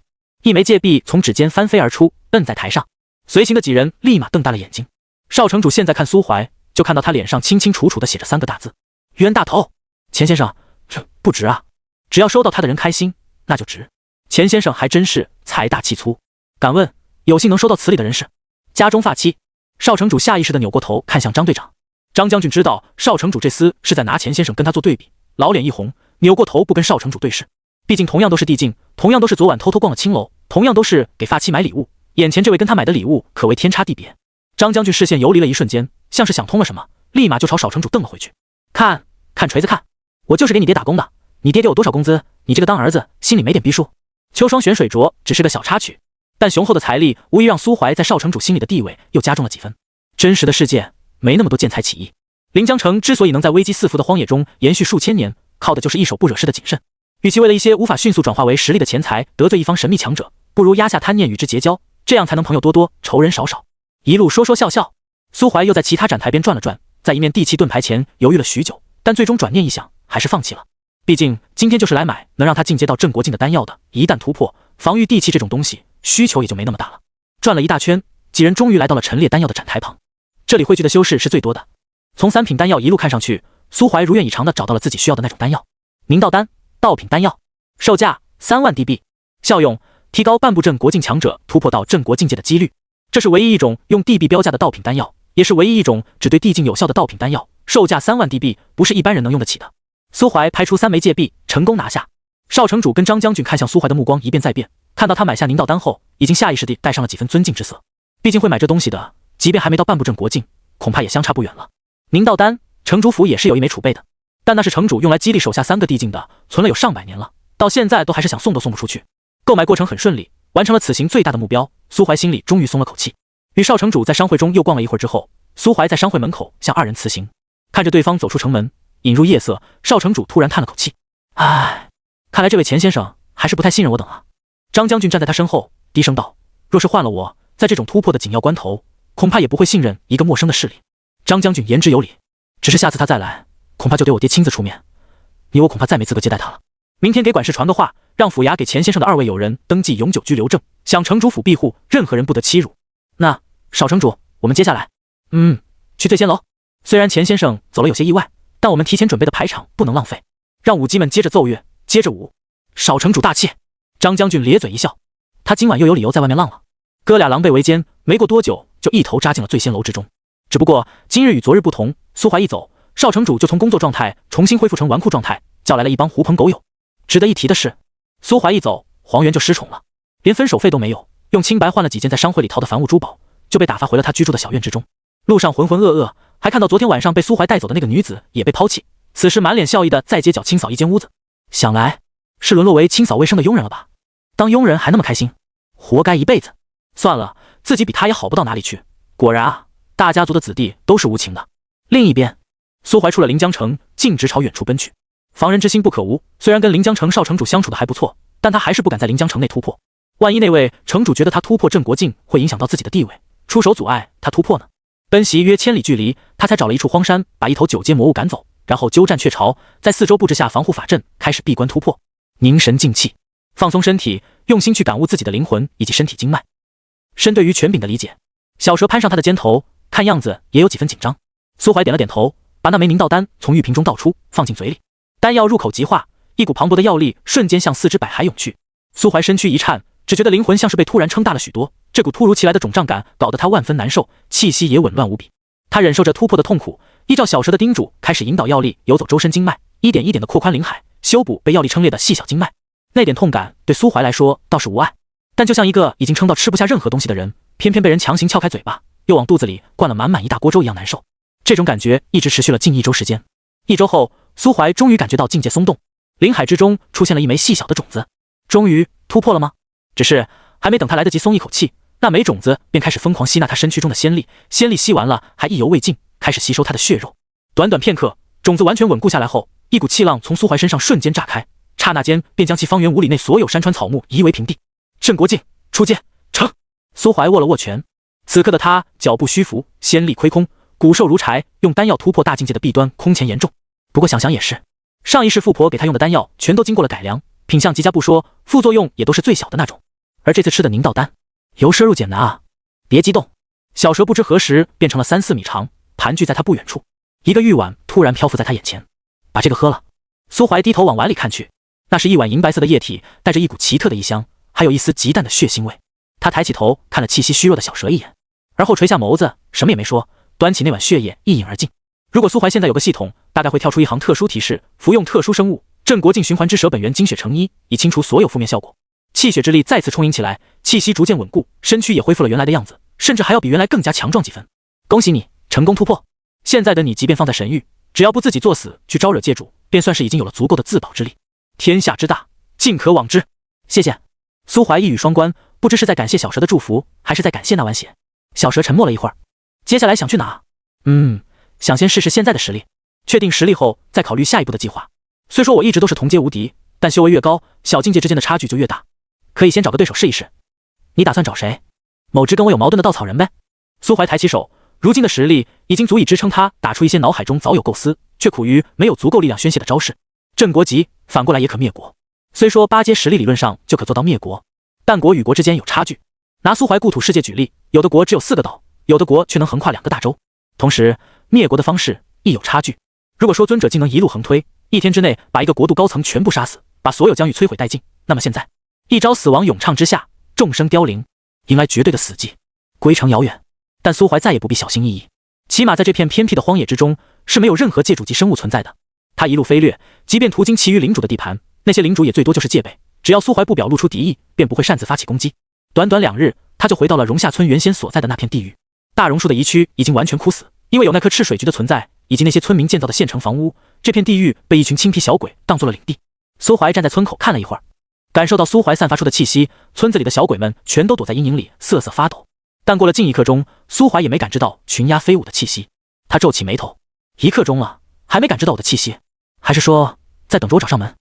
一枚戒币从指尖翻飞而出，摁在台上。随行的几人立马瞪大了眼睛。邵城主现在看苏怀，就看到他脸上清清楚楚地写着3个大字：冤大头。钱先生，这不值啊，只要收到他的人开心，那就值。钱先生还真是财大气粗。敢问有幸能收到此礼的人是？家中发妻。邵城主下意识地扭过头看向张队长。张将军知道邵城主这厮是在拿钱先生跟他做对比，老脸一红，扭过头不跟邵城主对视。毕竟同样都是地境，同样都是昨晚偷偷逛了青楼，同样都是给发妻买礼物，眼前这位跟他买的礼物可谓天差地别。张将军视线游离了一瞬间，像是想通了什么，立马就朝邵城主瞪了回去。看锤子看，我就是给你爹打工的，你爹给我多少工资，你这个当儿子心里没点逼数。秋霜选水镯只是个小插曲，但雄厚的财力无疑让苏怀在邵城主心里的地位又加重了几分。真实的世界没那么多见财起意，临江城之所以能在危机四伏的荒野中延续数千年，靠的就是一手不惹事的谨慎。与其为了一些无法迅速转化为实力的钱财得罪一方神秘强者，不如压下贪念与之结交，这样才能朋友多多，仇人少少。一路说说笑笑，苏怀又在其他展台边转了转，在一面地气盾牌前犹豫了许久，但最终转念一想，还是放弃了。毕竟今天就是来买能让他进阶到镇国境的丹药的，一旦突破，防御地气这种东西需求也就没那么大了。转了一大圈，几人终于来到了陈列丹药的展台旁。这里汇聚的修士是最多的。从3品丹药一路看上去，苏怀如愿以偿地找到了自己需要的那种丹药。明道丹，道品丹药，售价3万地币，效用提高半步镇国境强者突破到镇国境界的几率。这是唯一一种用地币标价的道品丹药，也是唯一一种只对地境有效的道品丹药，售价3万地币，不是一般人能用得起的。苏怀拍出3枚界币，成功拿下。邵城主跟张将军看向苏怀的目光一变再变，看到他买下宁道丹后，已经下意识地带上了几分尊敬之色。毕竟会买这东西的，即便还没到半步镇国境，恐怕也相差不远了。宁道丹，城主府也是有一枚储备的，但那是城主用来激励手下3个地境的，存了有上百年了，到现在都还是想送都送不出去。购买过程很顺利，完成了此行最大的目标，苏怀心里终于松了口气。与邵城主在商会中又逛了一会儿之后，苏怀在商会门口向2人辞行。看着对方走出城门，引入夜色，邵城主突然叹了口气：唉，看来这位钱先生还是不太信任我等啊。张将军站在他身后低声道：若是换了我，在这种突破的紧要关头，恐怕也不会信任一个陌生的势力。张将军言之有理，只是下次他再来，恐怕就得我爹亲自出面，你我恐怕再没资格接待他了。明天给管事传个话，让府衙给钱先生的2位友人登记永久居留证，享城主府庇护，任何人不得欺辱。那邵城主，我们接下来去醉仙楼。虽然钱先生走了有些意外，但我们提前准备的排场不能浪费，让舞姬们接着奏乐，接着舞。邵城主大气。张将军咧嘴一笑，他今晚又有理由在外面浪了。哥俩狼狈为奸，没过多久就一头扎进了醉仙楼之中。只不过今日与昨日不同，苏怀一走，邵城主就从工作状态重新恢复成纨绔状态，叫来了一帮狐朋狗友。值得一提的是，苏怀一走，黄元就失宠了，连分手费都没有，用清白换了几件在商会里淘的凡物珠宝，就被打发回了他居住的小院之中。路上浑浑噩噩，还看到昨天晚上被苏怀带走的那个女子也被抛弃，此时满脸笑意的在街角清扫一间屋子，想来是沦落为清扫卫生的佣人了吧？当佣人还那么开心，活该一辈子。算了，自己比他也好不到哪里去。果然啊，大家族的子弟都是无情的。另一边，苏怀出了临江城，径直朝远处奔去。防人之心不可无，虽然跟临江城邵城主相处的还不错，但他还是不敢在临江城内突破。万一那位城主觉得他突破镇国境会影响到自己的地位，出手阻碍他突破呢？奔袭约千里距离，他才找了一处荒山，把一头9阶魔物赶走，然后鸠占鹊巢，在四周布置下防护法阵，开始闭关突破。凝神静气，放松身体，用心去感悟自己的灵魂以及身体经脉。身对于权柄的理解，小蛇攀上他的肩头，看样子也有几分紧张。苏怀点了点头，把那枚宁道丹从玉瓶中倒出，放进嘴里。丹药入口即化，一股磅礴的药力瞬间向4肢百骸涌去。苏怀身躯一颤，只觉得灵魂像是被突然撑大了许多，这股突如其来的肿胀感搞得他万分难受，气息也紊乱无比。他忍受着突破的痛苦，依照小蛇的叮嘱，开始引导药力游走周身经脉，一点一点的扩宽灵海，修补被药力撑裂的细小经脉。那点痛感对苏怀来说倒是无碍，但就像一个已经撑到吃不下任何东西的人，偏偏被人强行撬开嘴巴，又往肚子里灌了满满一大锅粥一样难受。这种感觉一直持续了近1周时间。1周后，苏怀终于感觉到境界松动，灵海之中出现了一枚细小的种子。终于突破了吗？只是还没等他来得及松一口气，那枚种子便开始疯狂吸纳他身躯中的仙力，仙力吸完了还意犹未尽，开始吸收他的血肉。短短片刻，种子完全稳固下来后，一股气浪从苏怀身上瞬间炸开，刹那间便将其方圆5里内所有山川草木夷为平地。镇国境，出界，成！苏怀握了握拳，此刻的他脚步虚浮，仙力亏空，骨瘦如柴，用丹药突破大境界的弊端空前严重。不过想想也是，上一世富婆给他用的丹药全都经过了改良，品相极佳不说，副作用也都是最小的那种。而这次吃的宁道丹，由奢入俭难啊！别激动，小蛇不知何时变成了3、4米长，盘踞在他不远处。一个玉碗突然漂浮在他眼前，把这个喝了。苏怀低头往碗里看去，那是一碗银白色的液体，带着一股奇特的异香，还有一丝极淡的血腥味。他抬起头看了气息虚弱的小蛇一眼，而后垂下眸子，什么也没说，端起那碗血液一饮而尽。如果苏怀现在有个系统，大概会跳出一行特殊提示：服用特殊生物镇国境循环之蛇本源精血成一，以清除所有负面效果。气血之力再次充盈起来，气息逐渐稳固，身躯也恢复了原来的样子，甚至还要比原来更加强壮几分。恭喜你，成功突破！现在的你，即便放在神域，只要不自己作死去招惹界主，便算是已经有了足够的自保之力。天下之大，尽可往之。谢谢。苏怀一语双关，不知是在感谢小蛇的祝福，还是在感谢那碗血。小蛇沉默了一会儿，接下来想去哪？想先试试现在的实力，确定实力后再考虑下一步的计划。虽说我一直都是同阶无敌，但修为越高，小境界之间的差距就越大。可以先找个对手试一试。你打算找谁？某只跟我有矛盾的稻草人呗。苏怀抬起手，如今的实力已经足以支撑他打出一些脑海中早有构思，却苦于没有足够力量宣泄的招式。镇国级反过来也可灭国。虽说8阶实力理论上就可做到灭国，但国与国之间有差距。拿苏怀故土世界举例，有的国只有4个岛，有的国却能横跨2个大洲。同时，灭国的方式亦有差距。如果说尊者竟能一路横推，1天之内把一个国度高层全部杀死，把所有疆域摧毁殆尽，那么现在一朝死亡咏唱之下，众生凋零，迎来绝对的死寂，归程遥远。但苏怀再也不必小心翼翼，起码在这片偏僻的荒野之中是没有任何界主级生物存在的。他一路飞掠，即便途经其余领主的地盘，那些领主也最多就是戒备，只要苏怀不表露出敌意，便不会擅自发起攻击。短短2日，他就回到了榕下村原先所在的那片地域。大榕树的遗躯已经完全枯死，因为有那颗赤水菊的存在，以及那些村民建造的现成房屋，这片地域被一群青皮小鬼当做了领地。苏怀站在村口看了一会儿，感受到苏怀散发出的气息，村子里的小鬼们全都躲在阴影里瑟瑟发抖。但过了近1刻钟，苏怀也没感知到群鸦飞舞的气息。他皱起眉头，1刻钟了，还没感知到我的气息，还是说在等着我找上门？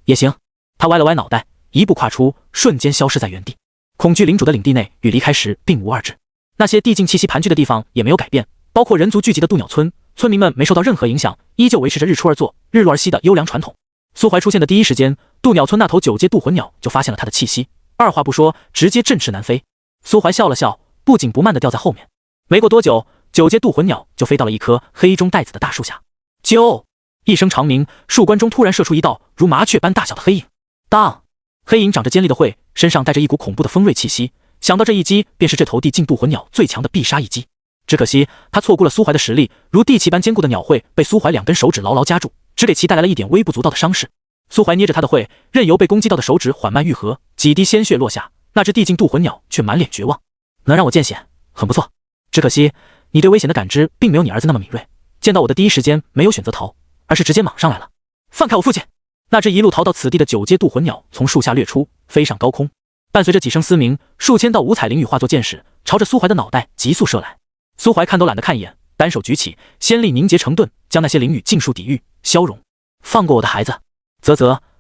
也行。他歪了歪脑袋，一步跨出，瞬间消失在原地。恐惧领主的领地内与离开时并无二致，那些地境气息盘踞的地方也没有改变，包括人族聚集的渡鸟村，村民们没受到任何影响，依旧维持着日出而作，日落而息的优良传统。苏怀出现的第一时间，渡鸟村那头9阶渡魂鸟就发现了他的气息，二话不说，直接振翅难飞。苏怀笑了笑，不紧不慢地掉在后面。没过多久，9阶渡魂鸟就飞到了一棵黑中带紫的大树下。啾！一声长鸣，树冠中突然射出一道如麻雀般大小的黑影。当！黑影长着尖利的喙，身上带着一股恐怖的锋锐气息。想到这一击便是这头地境渡魂鸟最强的必杀一击，只可惜他错估了苏怀的实力，如地气般坚固的鸟喙被苏怀2根手指牢牢夹住，只给其带来了一点微不足道的伤势。苏怀捏着他的喙，任由被攻击到的手指缓慢愈合，几滴鲜血落下。那只地境渡魂鸟却满脸绝望。能让我见血，很不错，只可惜你对危险的感知并没有你儿子那么敏锐，见到我的第一时间没有选择逃，而是直接莽上来了。放开我父亲！那只一路逃到此地的9阶渡魂鸟从树下掠出，飞上高空，伴随着几声嘶鸣，数千道五彩灵羽化作箭矢，朝着苏怀的脑袋急速射来。苏怀看都懒得看一眼，单手举起，仙力凝结成盾，将那些灵羽尽数抵御消融。放过我的孩子！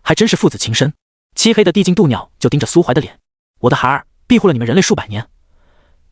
还真是父子情深。漆黑的地境渡鸟就盯着苏怀的脸，我的孩儿庇护了你们人类数百年，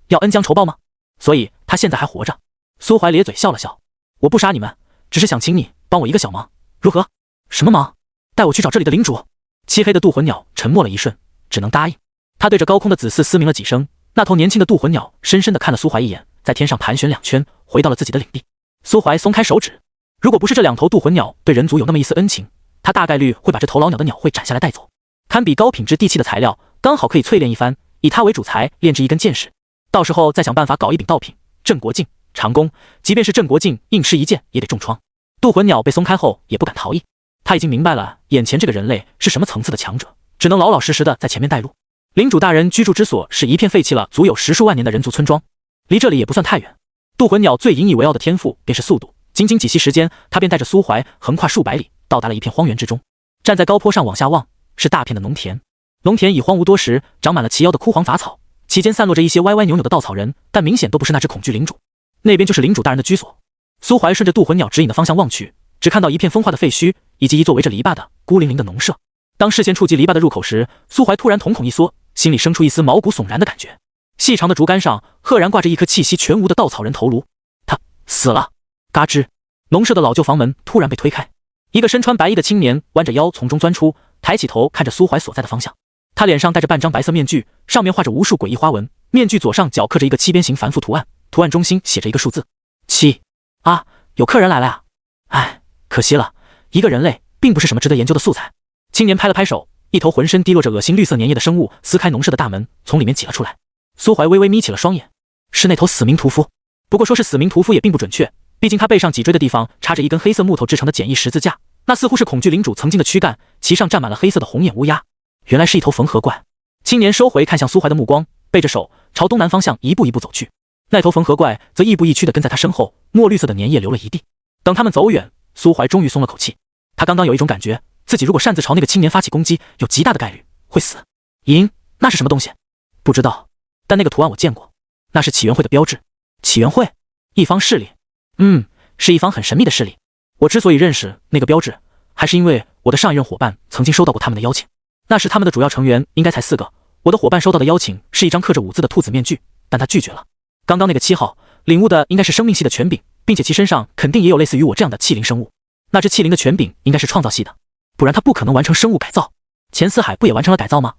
要恩将仇报吗？所以他现在还活着。苏怀咧嘴笑了笑，我不杀你们，只是想请你帮我一个小忙，如何？什么忙？带我去找这里的领主。漆黑的渡魂鸟沉默了一瞬，只能答应。他对着高空的紫丝嘶鸣了几声，那头年轻的渡魂鸟深深地看了苏怀一眼，在天上盘旋2圈，回到了自己的领地。苏怀松开手指，如果不是这2头渡魂鸟对人族有那么一丝恩情，他大概率会把这头老鸟的鸟喙斩下来带走。堪比高品质地气的材料，刚好可以淬炼一番，以它为主材炼制一根剑士，到时候再想办法搞一柄道品。镇国境长弓，即便是镇国境硬吃一剑也得重创。渡魂鸟被松开后也不敢逃逸，他已经明白了眼前这个人类是什么层次的强者，只能老老实实的在前面带路。领主大人居住之所是一片废弃了足有10数万年的人族村庄，离这里也不算太远。渡魂鸟最引以为傲的天赋便是速度，仅仅几息时间，他便带着苏怀横跨数百里，到达了一片荒原之中。站在高坡上往下望，是大片的农田，农田已荒芜多时，长满了齐腰的枯黄杂草，其间散落着一些歪歪扭扭的稻草人，但明显都不是那只恐惧领主。那边就是领主大人的居所。苏怀顺着渡魂鸟指引的方向望去，只看到一片风化的废墟，以及一座围着篱笆的孤零零的农舍。当视线触及篱笆的入口时，苏怀突然瞳孔一缩，心里生出一丝毛骨悚然的感觉。细长的竹竿上赫然挂着一颗气息全无的稻草人头颅，他死了。嘎吱，农舍的老旧房门突然被推开，一个身穿白衣的青年弯着腰从中钻出，抬起头看着苏怀所在的方向。他脸上戴着半张白色面具，上面画着无数诡异花纹，面具左上角刻着一个7边形繁复图案，图案中心写着一个数字7。啊，有客人来了呀！哎，可惜了，一个人类并不是什么值得研究的素材。青年拍了拍手，一头浑身滴落着恶心绿色粘液的生物撕开农舍的大门，从里面挤了出来。苏怀微微眯起了双眼，是那头死冥屠夫。不过说是死冥屠夫也并不准确，毕竟他背上脊椎的地方插着一根黑色木头制成的简易十字架，那似乎是恐惧领主曾经的躯干，其上站满了黑色的红眼乌鸦。原来是一头缝合怪。青年收回看向苏怀的目光，背着手朝东南方向一步一步走去。那头缝合怪则亦步亦趋地跟在他身后，墨绿色的粘液流了一地。等他们走远，苏怀终于松了口气。他刚刚有一种感觉，自己如果擅自朝那个青年发起攻击，有极大的概率会死。银，那是什么东西？不知道，但那个图案我见过，那是起源会的标志。起源会，一方势力。是一方很神秘的势力。我之所以认识那个标志，还是因为我的上一任伙伴曾经收到过他们的邀请。那时他们的主要成员应该才4个，我的伙伴收到的邀请是一张刻着5字的兔子面具，但他拒绝了。刚刚那个7号领悟的应该是生命系的权柄，并且其身上肯定也有类似于我这样的器灵生物。那只器灵的权柄应该是创造系的，不然他不可能完成生物改造。钱四海不也完成了改造吗？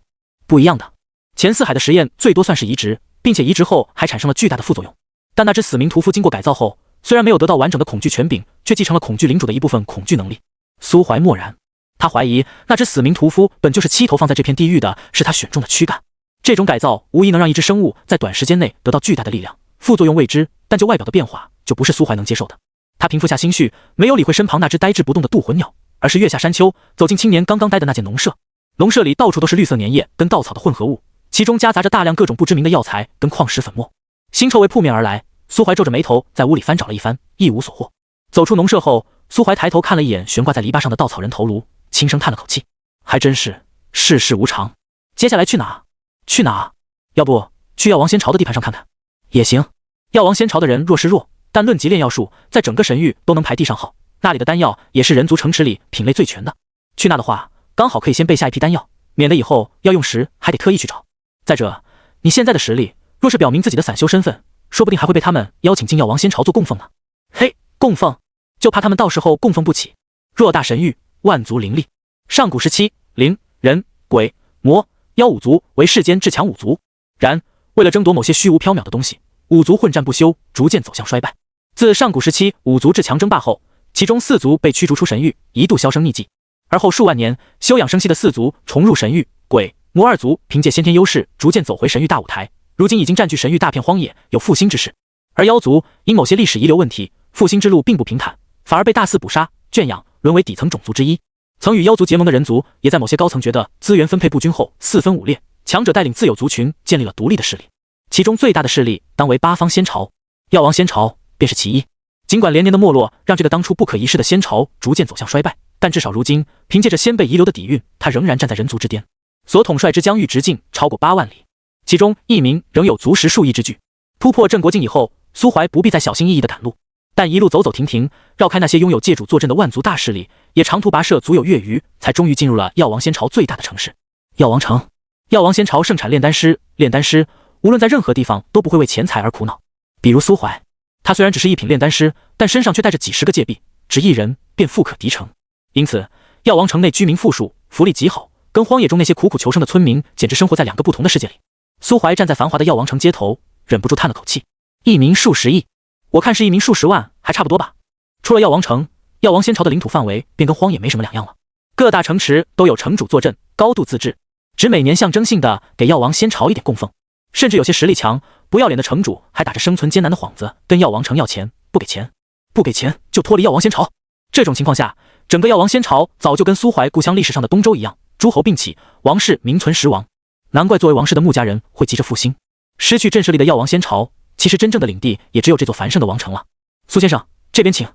不一样的，钱四海的实验最多算是移植，并且移植后还产生了巨大的副作用。但那只死冥屠夫经过改造后，虽然没有得到完整的恐惧权柄，却继承了恐惧领主的一部分恐惧能力。苏怀默然，他怀疑那只死冥屠夫本就是7头放在这片地域的，是他选中的躯干。这种改造无疑能让一只生物在短时间内得到巨大的力量，副作用未知，但就外表的变化就不是苏怀能接受的。他平复下心绪，没有理会身旁那只呆滞不动的渡魂鸟，而是跃下山丘，走进青年刚刚待的那间农舍。农舍里到处都是绿色粘液跟稻草的混合物，其中夹杂着大量各种不知名的药材跟矿石粉末，腥臭味扑面而来。苏怀皱着眉头在屋里翻找了一番，一无所获。走出农舍后，苏怀抬头看了一眼悬挂在篱笆上的稻草人头颅，轻声叹了口气，还真是世事无常。接下来去哪？去哪？要不去药王仙朝的地盘上看看也行。药王仙朝的人若是弱，但论及炼药术，在整个神域都能排第上号，那里的丹药也是人族城池里品类最全的。去那的话，刚好可以先备下一批丹药，免得以后要用时还得特意去找。再者，你现在的实力，若是表明自己的散修身份，说不定还会被他们邀请进药王仙朝做供奉呢。嘿，供奉，就怕他们到时候供奉不起。偌大神域，万族林立，上古时期，灵、人、鬼、魔、妖5族为世间至强5族。然为了争夺某些虚无缥缈的东西，5族混战不休，逐渐走向衰败。自上古时期5族至强争霸后，其中4族被驱逐出神域，一度销声匿迹。而后数万年休养生息的4族重入神域，鬼、魔2族凭借先天优势，逐渐走回神域大舞台。如今已经占据神域大片荒野，有复兴之势。而妖族因某些历史遗留问题，复兴之路并不平坦，反而被大肆捕杀、圈养，沦为底层种族之一。曾与妖族结盟的人族，也在某些高层觉得资源分配不均后四分五裂，强者带领自有族群建立了独立的势力。其中最大的势力当为八方仙朝，药王仙朝便是其一。尽管连年的没落让这个当初不可一世的仙朝逐渐走向衰败，但至少如今凭借着先辈遗留的底蕴，他仍然站在人族之巅，所统帅之疆域直径超过8万里。其中一名仍有足10数亿之巨。突破镇国境以后，苏怀不必再小心翼翼地赶路，但一路走走停停，绕开那些拥有界主坐镇的万族大势力，也长途跋涉足有月余，才终于进入了药王仙朝最大的城市药王城。药王仙朝盛产炼丹师，炼丹师无论在任何地方都不会为钱财而苦恼。比如苏怀，他虽然只是一品炼丹师，但身上却带着几10个戒臂，只一人便富可敌城。因此药王城内居民富庶，福利极好，跟荒野中那些苦苦求生的村民简直生活在2个不同的世界里。苏怀站在繁华的药王城街头，忍不住叹了口气，一名数10亿，我看是一名数10万，还差不多吧。出了药王城，药王仙朝的领土范围便跟荒野没什么两样了，各大城池都有城主坐镇，高度自治，只每年象征性的给药王仙朝一点供奉，甚至有些实力强不要脸的城主还打着生存艰难的幌子跟药王城要钱，不给钱就脱离药王仙朝。这种情况下，整个药王仙朝早就跟苏怀故乡历史上的东周一样，诸侯并起，王室名存实亡。难怪作为王室的穆家人会急着复兴。失去震慑力的药王仙朝，其实真正的领地也只有这座繁盛的王城了。苏先生，这边请。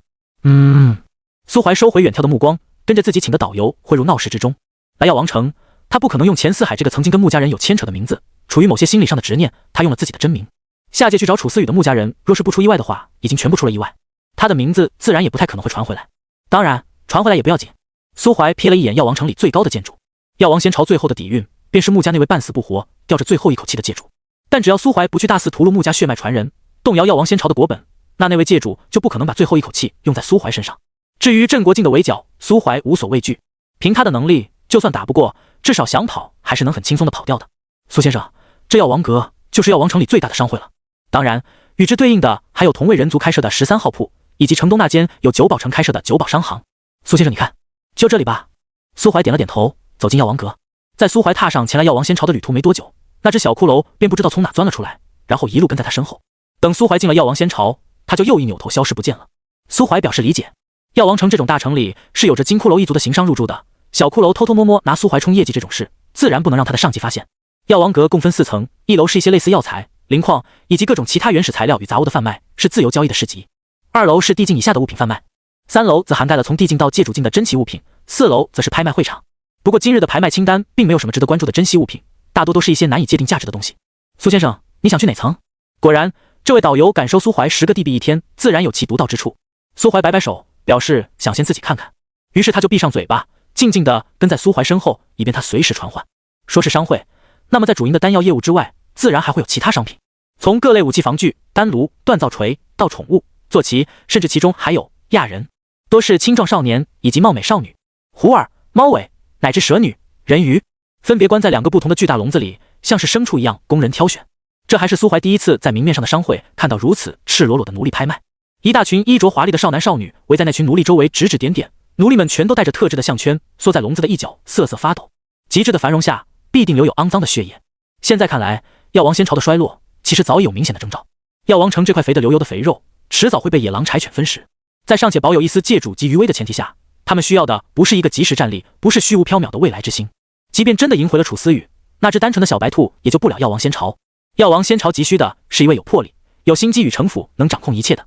苏怀收回远眺的目光，跟着自己请的导游汇入闹市之中。来药王城，他不可能用钱四海这个曾经跟穆家人有牵扯的名字，出于某些心理上的执念，他用了自己的真名。下界去找楚思雨的穆家人，若是不出意外的话，已经全部出了意外，他的名字自然也不太可能会传回来。当然，传回来也不要紧。苏怀瞥了一眼药王城里最高的建筑，药王仙朝最后的底蕴，便是穆家那位半死不活、吊着最后一口气的界主。但只要苏怀不去大肆屠戮穆家血脉传人，动摇药王仙朝的国本，那位界主就不可能把最后一口气用在苏怀身上。至于镇国境的围剿，苏怀无所畏惧，凭他的能力，就算打不过，至少想跑还是能很轻松的跑掉的。苏先生，这药王阁就是药王城里最大的商会了，当然与之对应的还有同为人族开设的13号铺，以及城东那间有九宝城开设的九宝商行。苏先生你看，就这里吧。苏怀点了点头，走进药王阁。在苏怀踏上前来药王仙巢的旅途没多久，那只小骷髅便不知道从哪钻了出来，然后一路跟在他身后。等苏怀进了药王仙巢，他就又一扭头消失不见了。苏怀表示理解，药王城这种大城里是有着金骷髅一族的行商入住的，小骷髅偷偷摸摸拿苏怀冲业绩这种事，自然不能让他的上级发现。药王阁共分4层，一楼是一些类似药材、灵矿以及各种其他原始材料与杂物的贩卖，是自由交易的市集。2楼是地境以下的物品贩卖，3楼则涵盖了从地境到界主境的珍奇物品，4楼则是拍卖会场。不过今日的拍卖清单并没有什么值得关注的珍稀物品，大多都是一些难以界定价值的东西。苏先生，你想去哪层？果然，这位导游敢收苏怀10个地币1天，自然有其独到之处。苏怀摆摆手，表示想先自己看看，于是他就闭上嘴巴，静静地跟在苏怀身后，以便他随时传唤。说是商会，那么在主营的丹药业务之外，自然还会有其他商品，从各类武器防具、丹炉、锻造锤到宠物、坐骑，甚至其中还有亚人，多是青壮少年以及貌美少女、狐儿、猫尾乃至蛇女、人鱼，分别关在2个不同的巨大笼子里，像是牲畜一样供人挑选。这还是苏怀第一次在明面上的商会看到如此赤裸裸的奴隶拍卖。一大群衣着华丽的少男少女围在那群奴隶周围指指点点，奴隶们全都戴着特制的项圈，缩在笼子的一角瑟瑟发抖。极致的繁荣下必定留有肮脏的血液。现在看来，药王仙巢的衰落其实早已有明显的征兆。药王城这块肥得流油的肥肉迟早会被野狼柴犬分食。在尚且保有一丝界主及余威的前提下，他们需要的不是一个即时战力，不是虚无缥缈的未来之星。即便真的赢回了楚思雨，那只单纯的小白兔也救不了药王仙巢。药王仙巢急需的是一位有魄力、有心机与城府能掌控一切的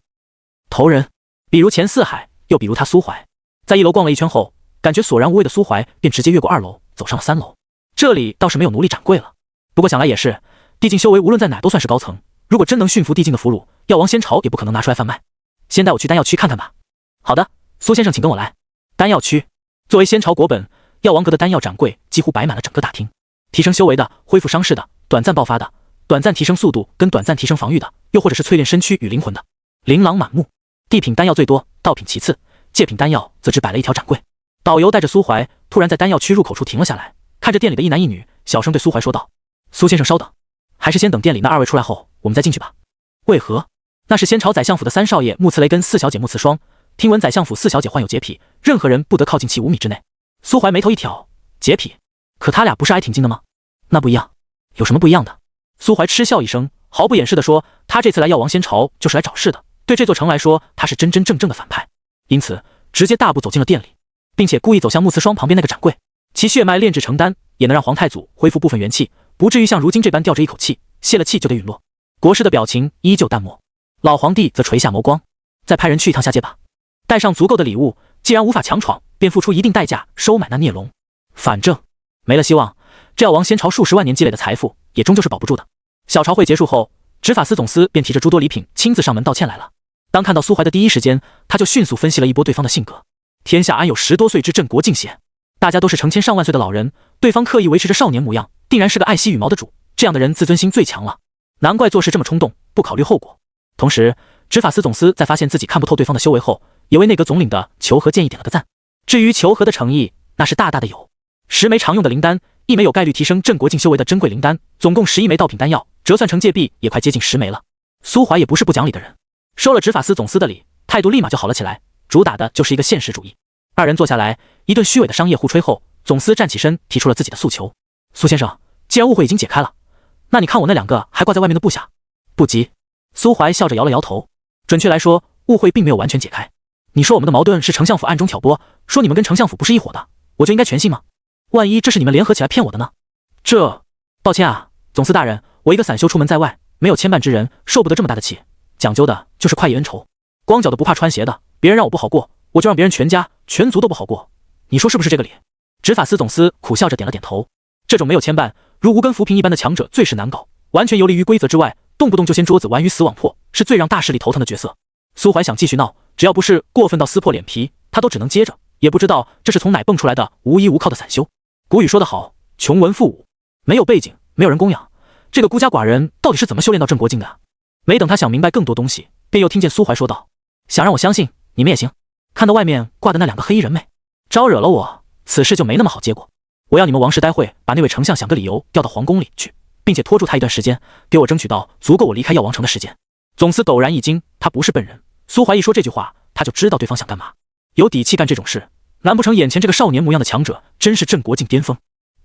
头人，比如钱四海，又比如他苏怀。在1楼逛了一圈后，感觉索然无味的苏怀便直接越过2楼，走上了3楼。这里倒是没有奴隶掌柜了，不过想来也是，地境修为无论在哪都算是高层，如果真能驯服地境的俘虏，药王仙巢也不可能拿出来贩卖。先带我去丹药区看看吧。好的，苏先生请跟我来。丹药区作为仙巢国本，药王阁的丹药展柜几乎摆满了整个大厅，提升修为的、恢复伤势的、短暂爆发的、短暂提升速度跟短暂提升防御的，又或者是淬炼身躯与灵魂的，琳琅满目。地品丹药最多，道品其次，界品丹药则只摆了一条展柜。导游带着苏怀突然在丹药区入口处停了下来，看着店里的一男一女，小声对苏怀说道：苏先生稍等，还是先等店里那2位出来后我们再进去吧。为何？那是仙朝宰相府的3少爷穆慈雷跟4小姐穆慈霜，听闻宰相府4小姐患有洁癖，任何人不得靠近其5米之内。苏怀眉头一挑，洁癖？可他俩不是挨挺近的吗？那不一样，有什么不一样的？苏怀嗤笑一声，毫不掩饰地说，他这次来药王仙巢就是来找事的，对这座城来说他是真真正正的反派，因此直接大步走进了店里，并且故意走向穆慈霜旁边那个展柜。其血脉炼制成丹，也能让皇太祖恢复部分元气，不至于像如今这般吊着一口气，泄了气就得陨落。国师的表情依旧淡漠，老皇帝则垂下眸光，再派人去一趟下界吧，带上足够的礼物，既然无法强闯，便付出一定代价收买那孽龙。反正没了希望，这药王仙巢数十万年积累的财富也终究是保不住的。小朝会结束后，执法司总司便提着诸多礼品亲自上门道歉来了。当看到苏怀的第一时间，他就迅速分析了一波对方的性格。天下安有10多岁之镇国境闲？大家都是成千上万岁的老人，对方刻意维持着少年模样，定然是个爱惜羽毛的主。这样的人自尊心最强了，难怪做事这么冲动，不考虑后果。同时，执法司总司在发现自己看不透对方的修为后，也为内阁总领的求和建议点了个赞。至于求和的诚意，那是大大的有。10枚常用的灵丹，1枚有概率提升镇国境修为的珍贵灵丹，总共11枚道品丹药，折算成界币也快接近10枚了。苏怀也不是不讲理的人，收了执法司总司的礼，态度立马就好了起来，主打的就是一个现实主义。2人坐下来，一顿虚伪的商业互吹后，总司站起身提出了自己的诉求。苏先生，既然误会已经解开了，那你看我那2个还挂在外面的部下？不急。苏怀笑着摇了摇头，准确来说，误会并没有完全解开。你说我们的矛盾是丞相府暗中挑拨，说你们跟丞相府不是一伙的，我就应该全信吗？万一这是你们联合起来骗我的呢？抱歉啊，总司大人，我一个散修出门在外，没有牵绊之人，受不得这么大的气，讲究的就是快意恩仇。光脚的不怕穿鞋的，别人让我不好过，我就让别人全家全族都不好过，你说是不是这个理？执法司总司苦笑着点了点头。这种没有牵绊，如无根浮萍一般的强者最是难搞，完全游离于规则之外，动不动就掀桌子玩鱼死网破，是最让大势力头疼的角色。苏怀想继续闹，只要不是过分到撕破脸皮，他都只能接着，也不知道这是从哪蹦出来的无依无靠的散修。古语说得好，穷文富武，没有背景，没有人供养，这个孤家寡人到底是怎么修炼到镇国境的？没等他想明白更多东西，便又听见苏怀说道：想让我相信，你们也行。看到外面挂的那2个黑衣人没？招惹了我，此事就没那么好结果。我要你们王氏待会把那位丞相想个理由调到皇宫里去，并且拖住他一段时间，给我争取到足够我离开药王城的时间。总司陡然一惊，他不是笨人，苏怀一说这句话，他就知道对方想干嘛，有底气干这种事，难不成眼前这个少年模样的强者真是镇国境巅峰？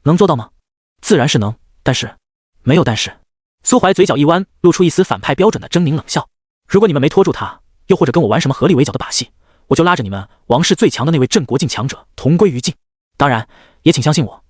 能做到吗？自然是能，但是没有但是。苏怀嘴角一弯，露出一丝反派标准的狰狞冷笑。如果你们没拖住他，又或者跟我玩什么合理围剿的把戏，我就拉着你们王室最强的那位镇国境强者同归于尽。当然，也请相信我，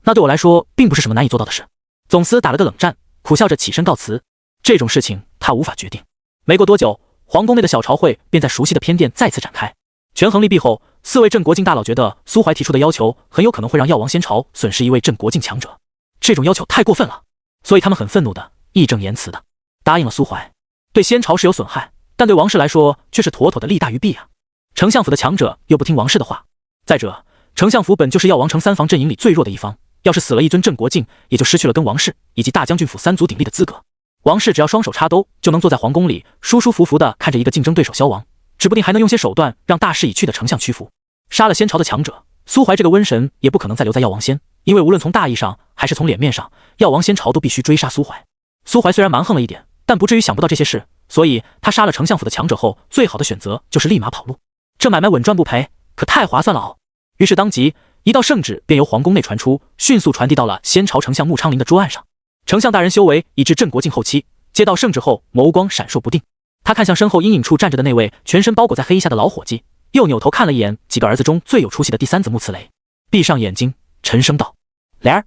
那对我来说并不是什么难以做到的事。总司打了个冷战，苦笑着起身告辞。这种事情他无法决定。没过多久，皇宫内的小朝会便在熟悉的偏殿再次展开。权衡利弊后，4位镇国境大佬觉得苏怀提出的要求很有可能会让药王仙朝损失一位镇国境强者，这种要求太过分了，所以他们很愤怒的义正言辞的答应了苏怀。对仙朝是有损害，但对王室来说却是妥妥的利大于弊啊。丞相府的强者又不听王室的话，再者，丞相府本就是药王城3防阵营里最弱的一方，要是死了一尊镇国境，也就失去了跟王氏以及大将军府3足鼎立的资格。王氏只要双手插兜，就能坐在皇宫里舒舒服服的看着一个竞争对手消亡，指不定还能用些手段让大势已去的丞相屈服。杀了仙朝的强者，苏怀这个瘟神也不可能再留在药王仙，因为无论从大义上还是从脸面上，药王仙朝都必须追杀苏怀。苏怀虽然蛮横了一点，但不至于想不到这些事，所以他杀了丞相府的强者后，最好的选择就是立马跑路。这买卖稳赚不赔，可太划算了哦。于是当即一道圣旨便由皇宫内传出，迅速传递到了仙朝丞相穆昌龄的桌案上。丞相大人修为已至镇国境后期，接到圣旨后眸光闪烁不定。他看向身后阴影处站着的那位全身包裹在黑衣下的老伙计，又扭头看了一眼几个儿子中最有出息的第3子穆慈雷，闭上眼睛沉声道：雷儿，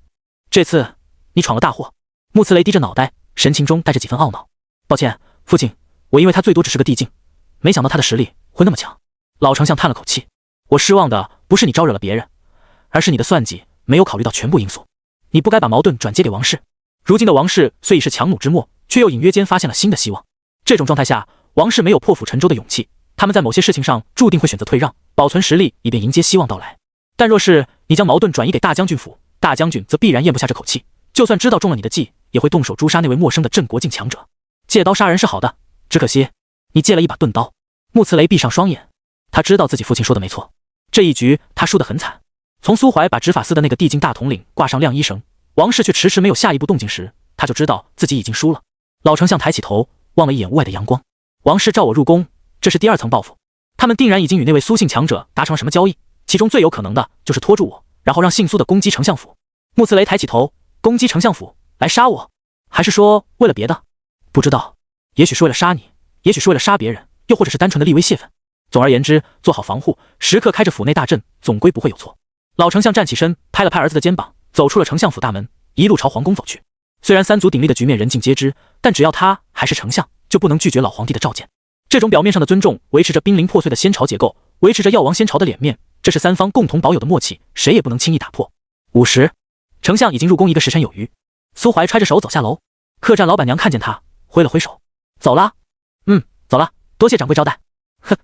这次你闯了大祸。穆慈雷低着脑袋，神情中带着几分懊恼。抱歉，父亲，我因为他最多只是个地境，没想到他的实力会那么强。老丞相叹了口气，我失望的不是你招惹了别人，而是你的算计没有考虑到全部因素。你不该把矛盾转接给王氏。如今的王氏虽已是强弩之末，却又隐约间发现了新的希望。这种状态下，王氏没有破釜沉舟的勇气，他们在某些事情上注定会选择退让，保存实力以便迎接希望到来。但若是你将矛盾转移给大将军府，大将军则必然咽不下这口气，就算知道中了你的计，也会动手诛杀那位陌生的镇国境强者。借刀杀人是好的，只可惜你借了一把钝刀。穆慈雷闭上双眼，他知道自己父亲说的没错，这一局他输得很惨。从苏怀把执法司的那个地境大统领挂上晾衣绳，王氏却迟迟没有下一步动静时，他就知道自己已经输了。老丞相抬起头，望了一眼屋外的阳光。王氏召我入宫，这是第2层报复。他们定然已经与那位苏姓强者达成了什么交易，其中最有可能的就是拖住我，然后让姓苏的攻击丞相府。穆慈雷抬起头，攻击丞相府来杀我，还是说为了别的？不知道，也许是为了杀你，也许是为了杀别人，又或者是单纯的立威泄愤。总而言之，做好防护，时刻开着府内大阵，总归不会有错。老丞相站起身，拍了拍儿子的肩膀，走出了丞相府大门，一路朝皇宫走去。虽然3足鼎立的局面人尽皆知，但只要他还是丞相，就不能拒绝老皇帝的召见。这种表面上的尊重，维持着濒临破碎的仙朝结构，维持着药王仙朝的脸面，这是3方共同保有的默契，谁也不能轻易打破。50，丞相已经入宫1个时辰有余。苏怀揣着手走下楼，客栈老板娘看见他，挥了挥手，走了。走了，多谢掌柜招待。哼，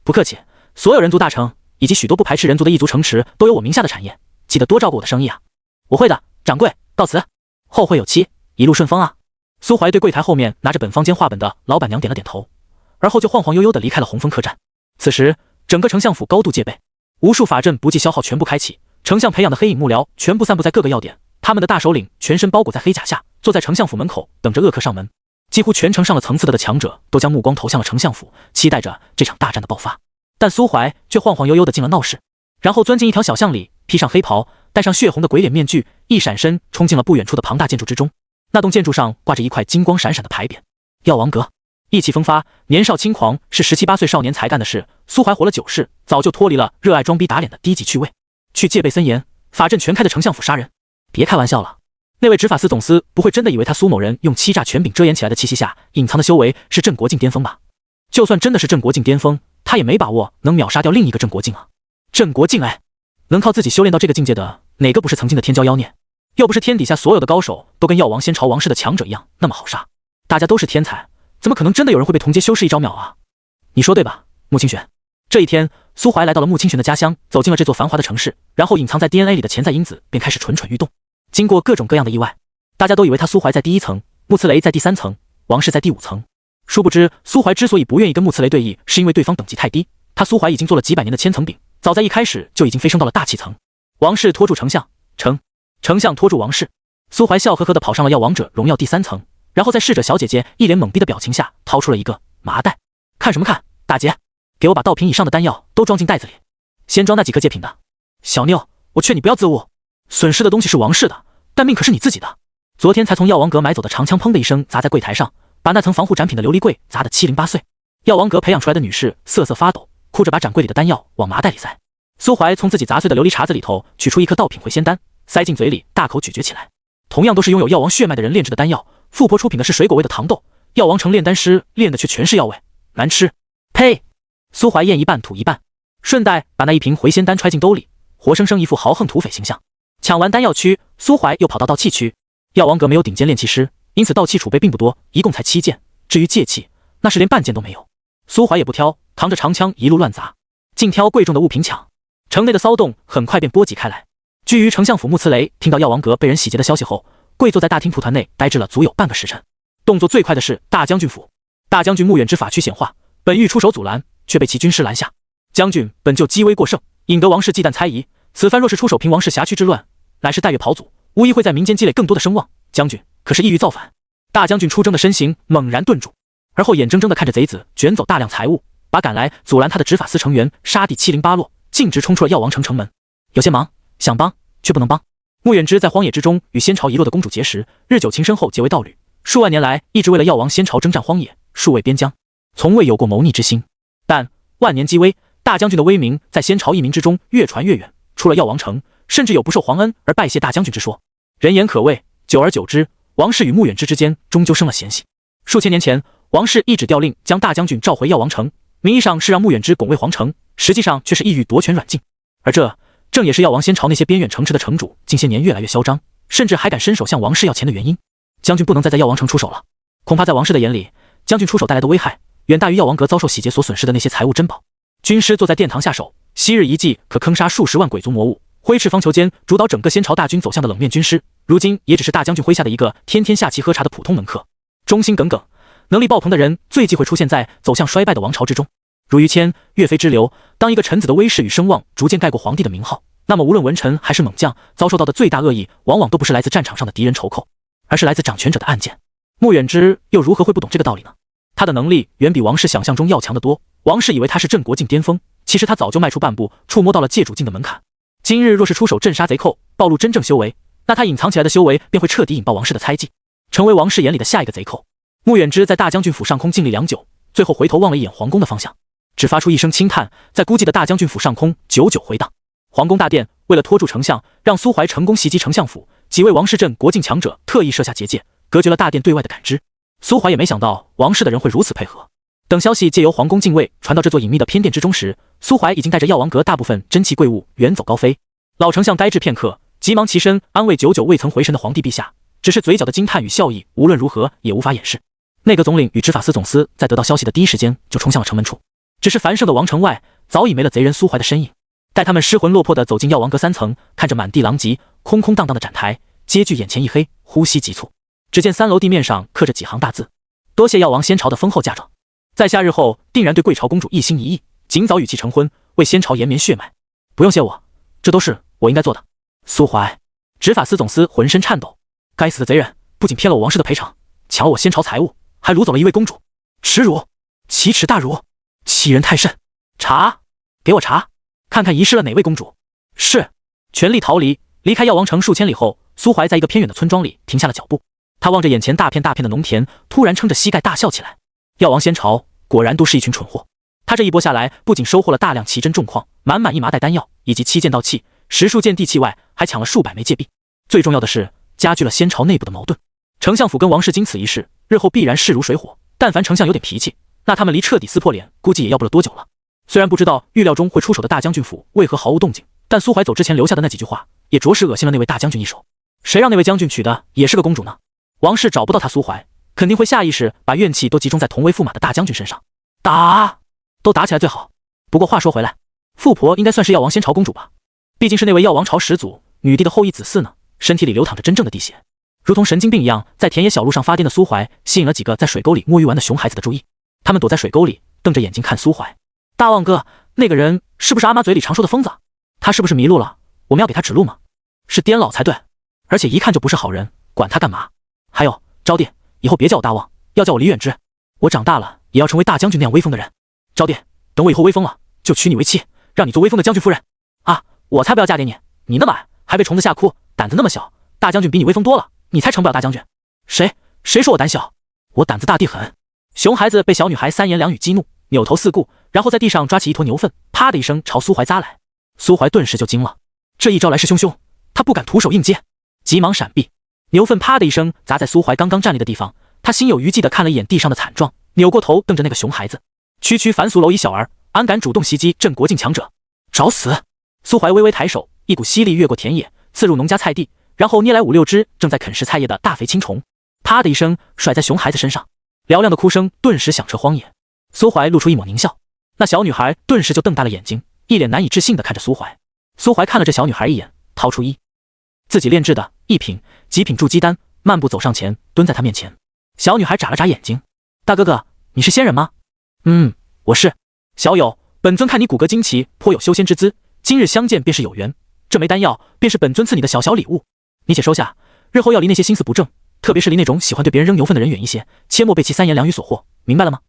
不客气，所有人族大城以及许多不排斥人族的异族城池都有我名下的产业，记得多照顾我的生意啊。我会的，掌柜，告辞，后会有期，一路顺风啊。苏怀对柜台后面拿着本坊间画本的老板娘点了点头，而后就晃晃悠悠地离开了红枫客栈。此时整个丞相府高度戒备，无数法阵不计消耗全部开启，丞相培养的黑影幕僚全部散布在各个要点，他们的大首领全身包裹在黑甲下，坐在丞相府门口等着恶客上门。几乎全城上了层次的强者都将目光投向了丞相府，期待着这场大战的爆发。但苏怀却晃晃悠悠地进了闹市，然后钻进一条小巷里，披上黑袍，戴上血红的鬼脸面具，一闪身冲进了不远处的庞大建筑之中。那栋建筑上挂着一块金光闪闪的牌匾，药王阁。意气风发，年少轻狂是17、18岁少年才干的事。苏怀活了9世，早就脱离了热爱装逼打脸的低级趣味，去戒备森严、法阵全开的丞相府杀人。别开玩笑了，那位执法司总司不会真的以为他苏某人用欺诈权柄遮掩起来的气息下隐藏的修为是镇国境巅峰吧？就算真的是镇国境巅峰，他也没把握能秒杀掉另一个镇国境啊！镇国境哎，能靠自己修炼到这个境界的，哪个不是曾经的天骄妖孽？又不是天底下所有的高手都跟药王仙朝王室的强者一样那么好杀，大家都是天才，怎么可能真的有人会被同阶修士一招秒啊？你说对吧，穆清玄？这一天，苏怀来到了穆清玄的家乡，走进了这座繁华的城市，然后隐藏在 DNA 里的潜在因子便开始蠢蠢欲动。经过各种各样的意外，大家都以为他苏怀在第1层，穆慈雷在第3层，王氏在第5层。殊不知，苏怀之所以不愿意跟穆慈雷对弈，是因为对方等级太低。他苏怀已经做了几百年的千层饼，早在一开始就已经飞升到了大气层。王氏拖住丞相，丞相拖住王氏。苏怀笑呵呵地跑上了药王者荣耀第3层，然后在侍者小姐姐一脸懵逼的表情下，掏出了一个麻袋。看什么看，大姐，给我把道瓶以上的丹药都装进袋子里。先装那几颗祭品的。小妞，我劝你不要自误，损失的东西是王氏的，但命可是你自己的。昨天才从药王阁买走的长枪，砰的一声砸在柜台上，把那层防护展品的琉璃柜砸得七零八碎。药王阁培养出来的女士瑟瑟发抖，哭着把展柜里的丹药往麻袋里塞。苏怀从自己砸碎的琉璃碴子里头取出一颗道品回仙丹，塞进嘴里大口咀嚼起来。同样都是拥有药王血脉的人炼制的丹药，富婆出品的是水果味的糖豆，药王城炼丹师炼的却全是药味，难吃。呸！苏怀咽一半吐一半，顺带把那一瓶回仙丹揣进兜里，活生生一副豪横土匪形象。抢完丹药区，苏怀又跑到盗器区。药王阁没有顶尖炼器师，因此盗器储备并不多，一共才7件。至于戒器，那是连半件都没有。苏怀也不挑，扛着长枪一路乱砸，尽挑贵重的物品抢。城内的骚动很快便波及开来。居于丞相府穆慈雷听到药王阁被人洗劫的消息后，跪坐在大厅蒲团内呆滞了足有半个时辰。动作最快的是大将军府，大将军穆远之法躯显化，本欲出手阻拦，却被其军师拦下。将军本就积威过盛，引得王室忌惮猜疑，此番若是出手平王室辖区之乱，乃是带月跑祖，无疑会在民间积累更多的声望。将军可是意欲造反？大将军出征的身形猛然顿住，而后眼睁睁地看着贼子卷走大量财物，把赶来阻拦他的执法司成员杀地七零八落，径直冲出了药王城城门。有些忙，想帮却不能帮。穆远之在荒野之中与仙朝遗落的公主结识，日久情深后结为道侣，数万年来一直为了药王仙朝征战荒野，戍卫边疆，从未有过谋逆之心。但万年积威，大将军的威名在仙朝一民之中越传越远，出了药王城，甚至有不受皇恩而拜谢大将军之说。人言可畏，久而久之，王氏与穆远之之间终究生了嫌隙。数千年前，王氏一纸调令将大将军召回药王城，名义上是让穆远之拱卫皇城，实际上却是意欲夺权软禁。而这正也是药王仙朝那些边远城池的城主近些年越来越嚣张，甚至还敢伸手向王氏要钱的原因。将军不能再在药王城出手了，恐怕在王氏的眼里，将军出手带来的危害远大于药王阁遭受洗劫所损失的那些财物珍宝。军师坐在殿堂下手，昔日一计可坑杀数十万鬼族魔物，挥斥方遒间主导整个仙朝大军走向的冷面军师，如今也只是大将军麾下的一个天天下棋喝茶的普通门客。忠心耿耿、能力爆棚的人最忌讳出现在走向衰败的王朝之中。如于谦、岳飞之流，当一个臣子的威势与声望逐渐盖过皇帝的名号，那么无论文臣还是猛将，遭受到的最大恶意，往往都不是来自战场上的敌人仇寇，而是来自掌权者的暗箭。穆远之又如何会不懂这个道理呢？他的能力远比王氏想象中要强得多。王氏以为他是镇国境巅峰，其实他早就迈出半步，触摸到了界主境的门槛。今日若是出手镇杀贼寇，暴露真正修为，那他隐藏起来的修为便会彻底引爆王氏的猜忌，成为王氏眼里的下一个贼寇。穆远之在大将军府上空静立良久，最后回头望了一眼皇宫的方向，只发出一声轻叹，在孤寂的大将军府上空久久回荡。皇宫大殿为了拖住丞相，让苏怀成功袭击丞相府，几位王氏镇国境强者特意设下结界，隔绝了大殿对外的感知。苏怀也没想到王氏的人会如此配合。等消息借由皇宫禁卫传到这座隐秘的偏殿之中时，苏怀已经带着药王阁大部分珍奇贵物远走高飞。老丞相呆滞片刻，急忙起身安慰久久未曾回神的皇帝陛下，只是嘴角的惊叹与笑意无论如何也无法掩饰。内阁总领与执法司总司在得到消息的第一时间就冲向了城门处，只是繁盛的王城外早已没了贼人苏怀的身影。待他们失魂落魄地走进药王阁3层，看着满地狼藉、空空荡荡的展台，阶距眼前一黑，呼吸急促。只见3楼地面上刻着几行大字：多谢药王仙朝的丰厚嫁妆，在下日后定然对贵朝公主一心一意，尽早与其成婚，为仙朝延绵血脉。不用谢我，这都是我应该做的。苏怀，执法司总司浑身颤抖，该死的贼人不仅骗了我王室的赔偿，抢了我仙朝财物，还掳走了一位公主，耻辱，奇耻大辱，欺人太甚！查，给我查，看看遗失了哪位公主。是。全力逃离，离开药王城数千里后，苏怀在一个偏远的村庄里停下了脚步。他望着眼前大片大片的农田，突然撑着膝盖大笑起来。药王仙朝果然都是一群蠢货。他这一波下来，不仅收获了大量奇珍重矿，满满一麻袋丹药，以及7件道器、10数件地器外，还抢了数百枚戒币。最重要的是，加剧了仙朝内部的矛盾。丞相府跟王氏经此一事，日后必然势如水火。但凡丞相有点脾气，那他们离彻底撕破脸，估计也要不了多久了。虽然不知道预料中会出手的大将军府为何毫无动静，但苏怀走之前留下的那几句话，也着实恶心了那位大将军一手。谁让那位将军娶的也是个公主呢？王氏找不到他苏怀，肯定会下意识把怨气都集中在同为驸马的大将军身上。打，都打起来最好。不过话说回来，富婆应该算是药王仙朝公主吧？毕竟是那位药王朝始祖女帝的后裔子嗣呢，身体里流淌着真正的地血。如同神经病一样在田野小路上发癫的苏怀，吸引了几个在水沟里摸鱼玩的熊孩子的注意。他们躲在水沟里，瞪着眼睛看苏怀。大旺哥，那个人是不是阿妈嘴里常说的疯子？他是不是迷路了？我们要给他指路吗？是颠老才对，而且一看就不是好人，管他干嘛？还有招娣，以后别叫我大旺，要叫我李远之。我长大了也要成为大将军那样威风的人。招娣，等我以后威风了，就娶你为妻，让你做威风的将军夫人。啊，我才不要嫁给你！你那么矮，还被虫子吓哭，胆子那么小，大将军比你威风多了，你才成不了大将军。谁说我胆小？我胆子大地很。熊孩子被小女孩三言两语激怒，扭头四顾，然后在地上抓起一坨牛粪，啪的一声朝苏怀砸来。苏怀顿时就惊了，这一招来势汹汹，他不敢徒手应接，急忙闪避。牛粪啪的一声砸在苏怀刚刚站立的地方，他心有余悸地看了一眼地上的惨状，扭过头瞪着那个熊孩子。区区凡俗蝼蚁小儿，安敢主动袭击朕国境强者？找死！苏怀微微抬手，一股吸力越过田野，刺入农家菜地，然后捏来5、6只正在啃食菜叶的大肥青虫，啪的一声甩在熊孩子身上。嘹亮的哭声顿时响彻荒野。苏怀露出一抹狞笑，那小女孩顿时就瞪大了眼睛，一脸难以置信地看着苏怀。苏怀看了这小女孩一眼，掏出自己炼制的1品极品筑基丹，慢步走上前，蹲在她面前。小女孩眨了眨眼睛：“大哥哥，你是仙人吗？”“我是。小友，本尊看你骨骼惊奇，颇有修仙之姿，今日相见便是有缘。这枚丹药便是本尊赐你的小礼物，你且收下，日后要离那些心思不正，特别是离那种喜欢对别人扔牛粪的人远一些，切莫被其三言两语所惑，明白了吗？”“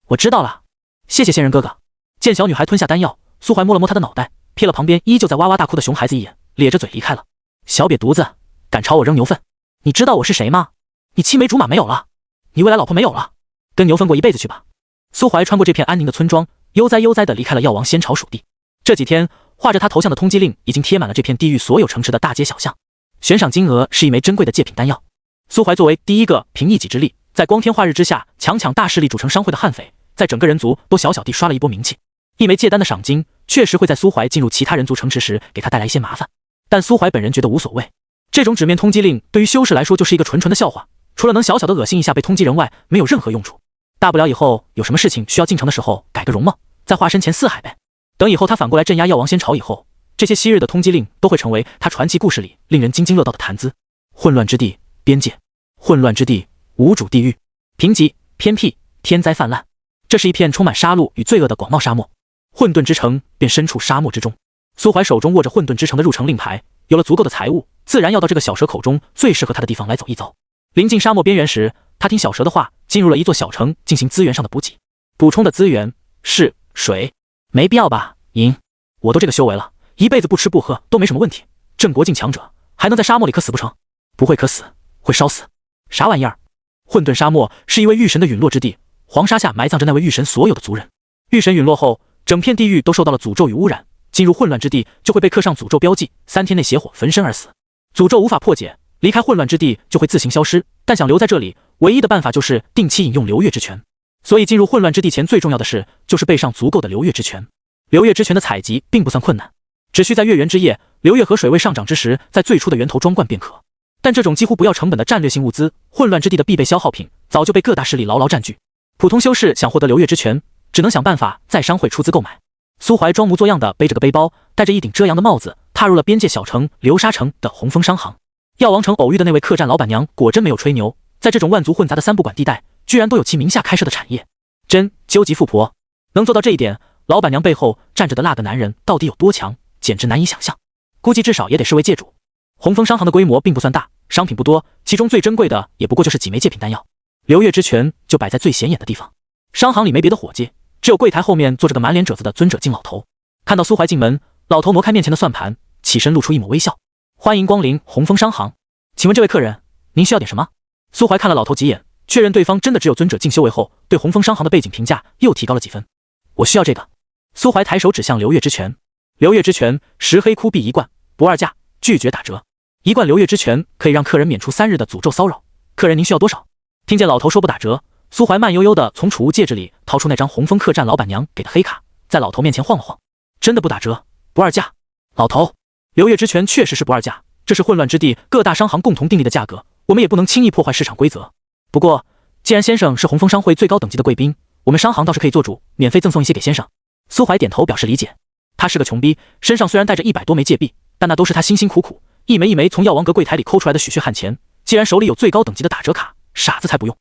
我知道了，谢谢仙人哥哥。”见小女孩吞下丹药，苏怀摸了摸她的脑袋，瞥了旁边依旧在哇哇大哭的熊孩子一眼，咧着嘴离开了。“小瘪犊子，敢朝我扔牛粪，你知道我是谁吗？你青梅竹马没有了，你未来老婆没有了，跟牛粪过一辈子去吧。”苏怀穿过这片安宁的村庄，悠哉悠哉地离开了药王仙朝属地。这几天画着他头像的通缉令已经贴满了这片地狱所有城池的大街小巷，悬赏金额是一枚珍贵的戒品丹药。苏怀作为第一个凭一己之力在光天化日之下强抢大势力组成商会的悍匪，在整个人族都小小地刷了一波名气。一枚戒丹的赏金确实会在苏怀进入其他人族城池时给他带来一些麻烦，但苏怀本人觉得无所谓。这种纸面通缉令对于修士来说就是一个纯纯的笑话，除了能小小的恶心一下被通缉人外，没有任何用处。大不了以后有什么事情需要进城的时候改个容貌，再化身前四海呗。等以后他反过来镇压药王仙朝以后，这些昔日的通缉令都会成为他传奇故事里令人津津乐道的谈资。混乱之地，边界；混乱之地，无主地狱；贫瘠偏僻，天灾泛滥。这是一片充满杀戮与罪恶的广袤沙漠。混沌之城便身处沙漠之中。苏怀手中握着混沌之城的入城令牌，有了足够的财物，自然要到这个小蛇口中最适合他的地方来走一遭。临近沙漠边缘时，他听小蛇的话，进入了一座小城进行资源上的补给。补充的资源是水，没必要吧？我都这个修为了，一辈子不吃不喝都没什么问题。镇国境强者还能在沙漠里渴死不成？不会渴死，会烧死。啥玩意儿？混沌沙漠是一位御神的陨落之地，黄沙下埋葬着那位御神所有的族人。御神陨落后，整片地狱都受到了诅咒与污染，进入混乱之地就会被刻上诅咒标记，3天内邪火焚身而死。诅咒无法破解，离开混乱之地就会自行消失，但想留在这里，唯一的办法就是定期饮用流月之泉。所以进入混乱之地前最重要的事就是备上足够的流月之泉。流月之泉的采集并不算困难，只需在月圆之夜，流月河水位上涨之时，在最初的源头装灌便可。但这种几乎不要成本的战略性物资，混乱之地的必备消耗品，早就被各大势力牢牢占据。普通修士想获得流月之泉，只能想办法在商会出资购买。苏怀装模作样的背着个背包，戴着一顶遮阳的帽子，踏入了边界小城流沙城的红枫商行。药王城偶遇的那位客栈老板娘果真没有吹牛，在这种万族混杂的三不管地带，居然都有其名下开设的产业。真究极富婆，能做到这一点，老板娘背后站着的那个男人到底有多强，简直难以想象。估计至少也得是位界主。红枫商行的规模并不算大，商品不多，其中最珍贵的也不过就是几枚戒品丹药。流月之泉就摆在最显眼的地方。商行里没别的伙计，只有柜台后面坐着个满脸褶子的尊者境老头。看到苏怀进门，老头挪开面前的算盘，起身露出一抹微笑：“欢迎光临红枫商行，请问这位客人，您需要点什么？”苏怀看了老头几眼，确认对方真的只有尊者境修为后，对红枫商行的背景评价又提高了几分。“我需要这个。”苏怀抬手指向流月之泉。流月之泉石黑枯碧一罐，不二价，拒绝打折。一罐流月之泉可以让客人免除3日的诅咒骚扰。客人您需要多少？听见老头说不打折，苏怀慢悠悠地从储物戒指里掏出那张红枫客栈老板娘给的黑卡，在老头面前晃了晃。真的不打折，不二价。老头，流月之泉确实是不二价，这是混乱之地各大商行共同订立的价格，我们也不能轻易破坏市场规则。不过，既然先生是红枫商会最高等级的贵宾，我们商行倒是可以做主，免费赠送一些给先生。苏怀点头表示理解。他是个穷逼，身上虽然带着100多枚戒币，但那都是他辛辛苦苦一枚一枚从药王阁柜台里抠出来的血汗钱。既然手里有最高等级的打折卡，傻子才不用。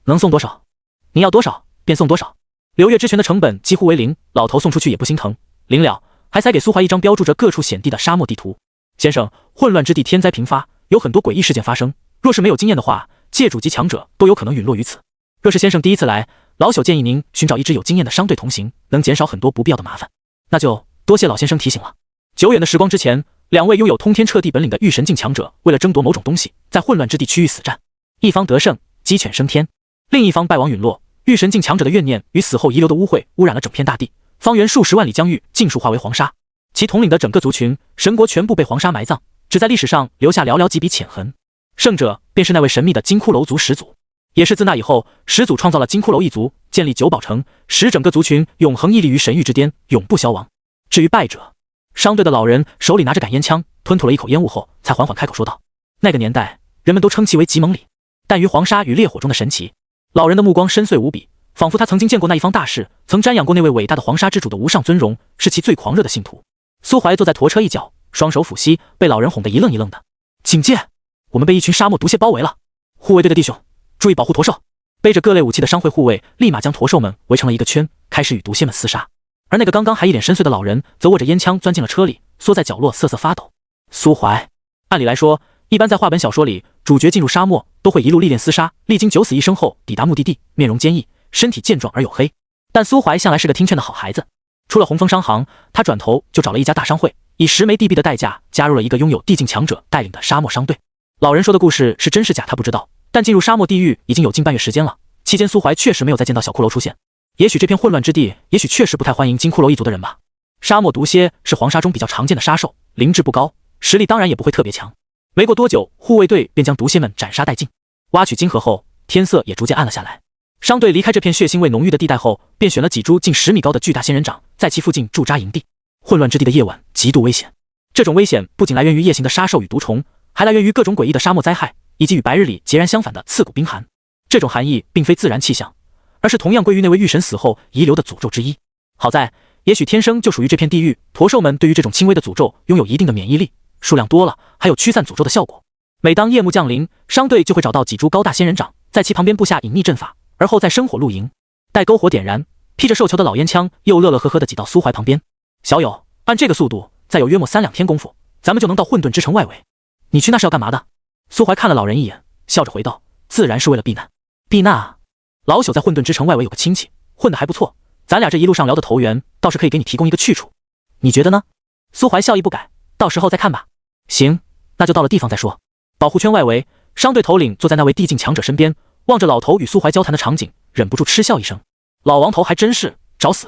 能送多少？您要多少便送多少。流月之泉的成本几乎为0，老头送出去也不心疼。临了，还塞给苏怀一张标注着各处险地的沙漠地图。先生，混乱之地天灾频发，有很多诡异事件发生，若是没有经验的话，界主级强者都有可能陨落于此。若是先生第一次来，老朽建议您寻找一支有经验的商队同行，能减少很多不必要的麻烦。那就多谢老先生提醒了。久远的时光之前，两位拥有通天彻地本领的御神境强者，为了争夺某种东西，在混乱之地区域死战，一方得胜，鸡犬升天；另一方败亡陨落。御神境强者的怨念与死后遗留的污秽，污染了整片大地，方圆数十万里疆域尽数化为黄沙。其统领的整个族群神国全部被黄沙埋葬，只在历史上留下寥寥几笔浅痕。胜者便是那位神秘的金骷髅族始祖，也是自那以后，始祖创造了金骷髅一族，建立九宝城，使整个族群永恒屹立于神域之巅，永不消亡。至于败者，商队的老人手里拿着杆烟枪，吞吐了一口烟雾后，才缓缓开口说道：“那个年代，人们都称其为极猛里，但于黄沙与烈火中的神奇。”老人的目光深邃无比，仿佛他曾经见过那一方大事，曾瞻仰过那位伟大的黄沙之主的无上尊荣，是其最狂热的信徒。苏怀坐在驼车一角，双手抚膝，被老人哄得一愣一愣的。警戒！我们被一群沙漠毒蝎包围了！护卫队的弟兄，注意保护驼兽！背着各类武器的商会护卫立马将驼兽们围成了一个圈，开始与毒蝎们厮杀。而那个刚刚还一脸深邃的老人，则握着烟枪钻进了车里，缩在角落瑟瑟发抖。苏怀，按理来说，一般在话本小说里，主角进入沙漠都会一路历练厮杀，历经九死一生后抵达目的地，面容坚毅，身体健壮而黝黑。但苏怀向来是个听劝的好孩子，出了红枫商行，他转头就找了一家大商会，以10枚地币的代价加入了一个拥有地境强者带领的沙漠商队。老人说的故事是真是假他不知道，但进入沙漠地狱已经有近半月时间了，期间苏怀确实没有再见到小骷髅出现。也许这片混乱之地，也许确实不太欢迎金骷髅一族的人吧。沙漠毒蝎是黄沙中比较常见的杀兽，灵智不高，实力当然也不会特别强。没过多久，护卫队便将毒蝎们斩杀殆尽。挖取金河后，天色也逐渐暗了下来。商队离开这片血腥味浓郁的地带后，便选了几株近10米高的巨大仙人掌，在其附近驻扎营地。混乱之地的夜晚极度危险，这种危险不仅来源于夜行的杀兽与毒虫，还来源于各种诡异的沙漠灾害，以及与白日里截然相反的刺骨冰寒。这种寒意并非自然气象，而是同样归于那位御神死后遗留的诅咒之一。好在，也许天生就属于这片地狱，驼兽们对于这种轻微的诅咒拥有一定的免疫力，数量多了，还有驱散诅咒的效果。每当夜幕降临，商队就会找到几株高大仙人掌，在其旁边布下隐秘阵法，而后再生火露营。待篝火点燃，披着兽球的老烟枪又乐乐呵呵地挤到苏怀旁边。小友，按这个速度，再有约莫3、2天功夫，咱们就能到混沌之城外围。你去那是要干嘛的？苏怀看了老人一眼，笑着回道：“自然是为了避难。”避难啊！老朽在混沌之城外围有个亲戚，混得还不错，咱俩这一路上聊的投缘，倒是可以给你提供一个去处。你觉得呢？苏怀笑意不改，到时候再看吧。行，那就到了地方再说。保护圈外围，商队头领坐在那位地境强者身边，望着老头与苏怀交谈的场景，忍不住嗤笑一声。老王头还真是找死！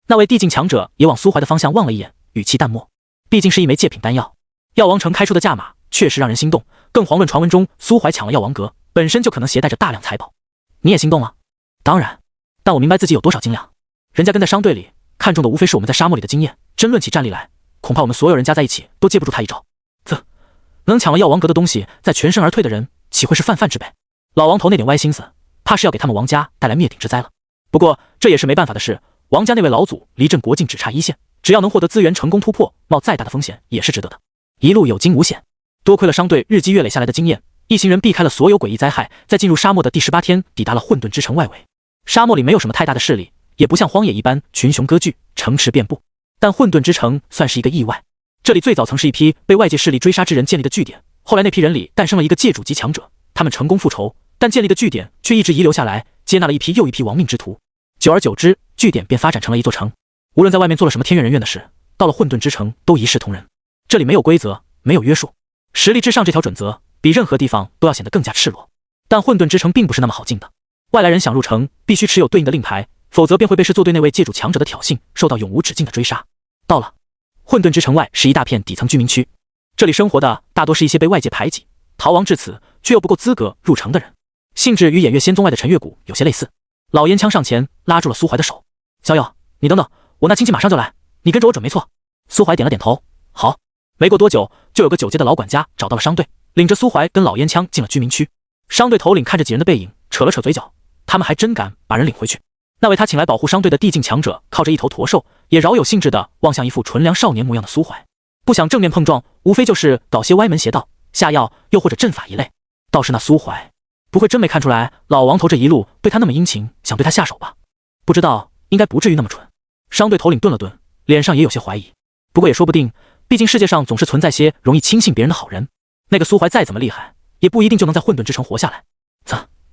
那位地境强者也往苏怀的方向望了一眼，语气淡漠。毕竟是一枚戒品丹药，药王城开出的价码确实让人心动，更遑论传闻中苏怀抢了药王阁，本身就可能携带着大量财宝。你也心动了？当然，但我明白自己有多少斤两。人家跟在商队里，看中的无非是我们在沙漠里的经验，真论起战力来，恐怕我们所有人加在一起都接不住他一招。能抢了药王阁的东西，再全身而退的人，岂会是泛泛之辈？老王头那点歪心思，怕是要给他们王家带来灭顶之灾了。不过这也是没办法的事，王家那位老祖离镇国境只差1线，只要能获得资源，成功突破，冒再大的风险也是值得的。一路有惊无险，多亏了商队日积月累下来的经验，一行人避开了所有诡异灾害，在进入沙漠的第18天，抵达了混沌之城外围。沙漠里没有什么太大的势力，也不像荒野一般群雄割据，城池遍布，但混沌之城算是一个意外。这里最早曾是一批被外界势力追杀之人建立的据点，后来那批人里诞生了一个界主级强者，他们成功复仇，但建立的据点却一直遗留下来，接纳了一批又一批亡命之徒。久而久之，据点便发展成了一座城。无论在外面做了什么天怨人怨的事，到了混沌之城都一视同仁。这里没有规则，没有约束，实力至上这条准则比任何地方都要显得更加赤裸。但混沌之城并不是那么好进的，外来人想入城必须持有对应的令牌，否则便会被视作对那位界主强者的挑衅，受到永无止境的追杀。到了混沌之城外是一大片底层居民区，这里生活的大多是一些被外界排挤、逃亡至此却又不够资格入城的人，性质与偃月仙踪外的陈月谷有些类似。老烟枪上前拉住了苏怀的手：“小友，你等等，我那亲戚马上就来，你跟着我准没错。”苏怀点了点头：“好。”没过多久，就有个9阶的老管家找到了商队，领着苏怀跟老烟枪进了居民区。商队头领看着几人的背影，扯了扯嘴角，他们还真敢把人领回去。那位他请来保护商队的地境强者，靠着一头驼兽，也饶有兴致地望向一副纯良少年模样的苏怀。不想正面碰撞，无非就是搞些歪门邪道、下药又或者阵法一类。倒是那苏怀，不会真没看出来老王头这一路对他那么殷勤，想对他下手吧？不知道，应该不至于那么蠢。商队头领顿了顿，脸上也有些怀疑。不过也说不定，毕竟世界上总是存在些容易轻信别人的好人。那个苏怀再怎么厉害，也不一定就能在混沌之城活下来。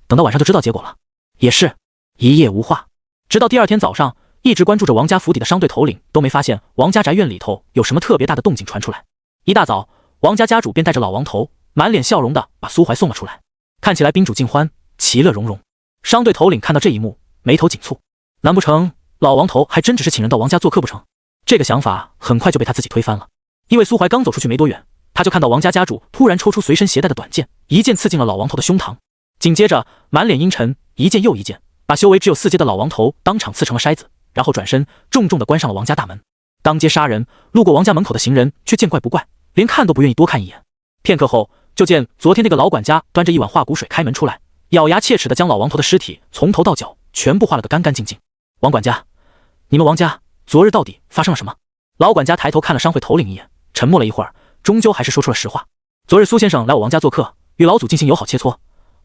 等到晚上就知道结果了。也是，一夜无话。直到第2天早上，一直关注着王家府邸的商队头领都没发现王家宅院里头有什么特别大的动静传出来。一大早，王家家主便带着老王头，满脸笑容的把苏怀送了出来，看起来宾主尽欢，其乐融融。商队头领看到这一幕，眉头紧蹙，难不成老王头还真只是请人到王家做客不成？这个想法很快就被他自己推翻了，因为苏怀刚走出去没多远，他就看到王家家主突然抽出随身携带的短剑，一剑刺进了老王头的胸膛，紧接着满脸阴沉，一剑又一剑，把修为只有4阶的老王头当场刺成了筛子，然后转身重重地关上了王家大门。当街杀人，路过王家门口的行人却见怪不怪，连看都不愿意多看一眼。片刻后，就见昨天那个老管家端着一碗化骨水开门出来，咬牙切齿地将老王头的尸体从头到脚全部化了个干干净净。王管家，你们王家昨日到底发生了什么？老管家抬头看了商会头领一眼，沉默了一会儿，终究还是说出了实话。昨日苏先生来我王家做客，与老祖进行友好切磋，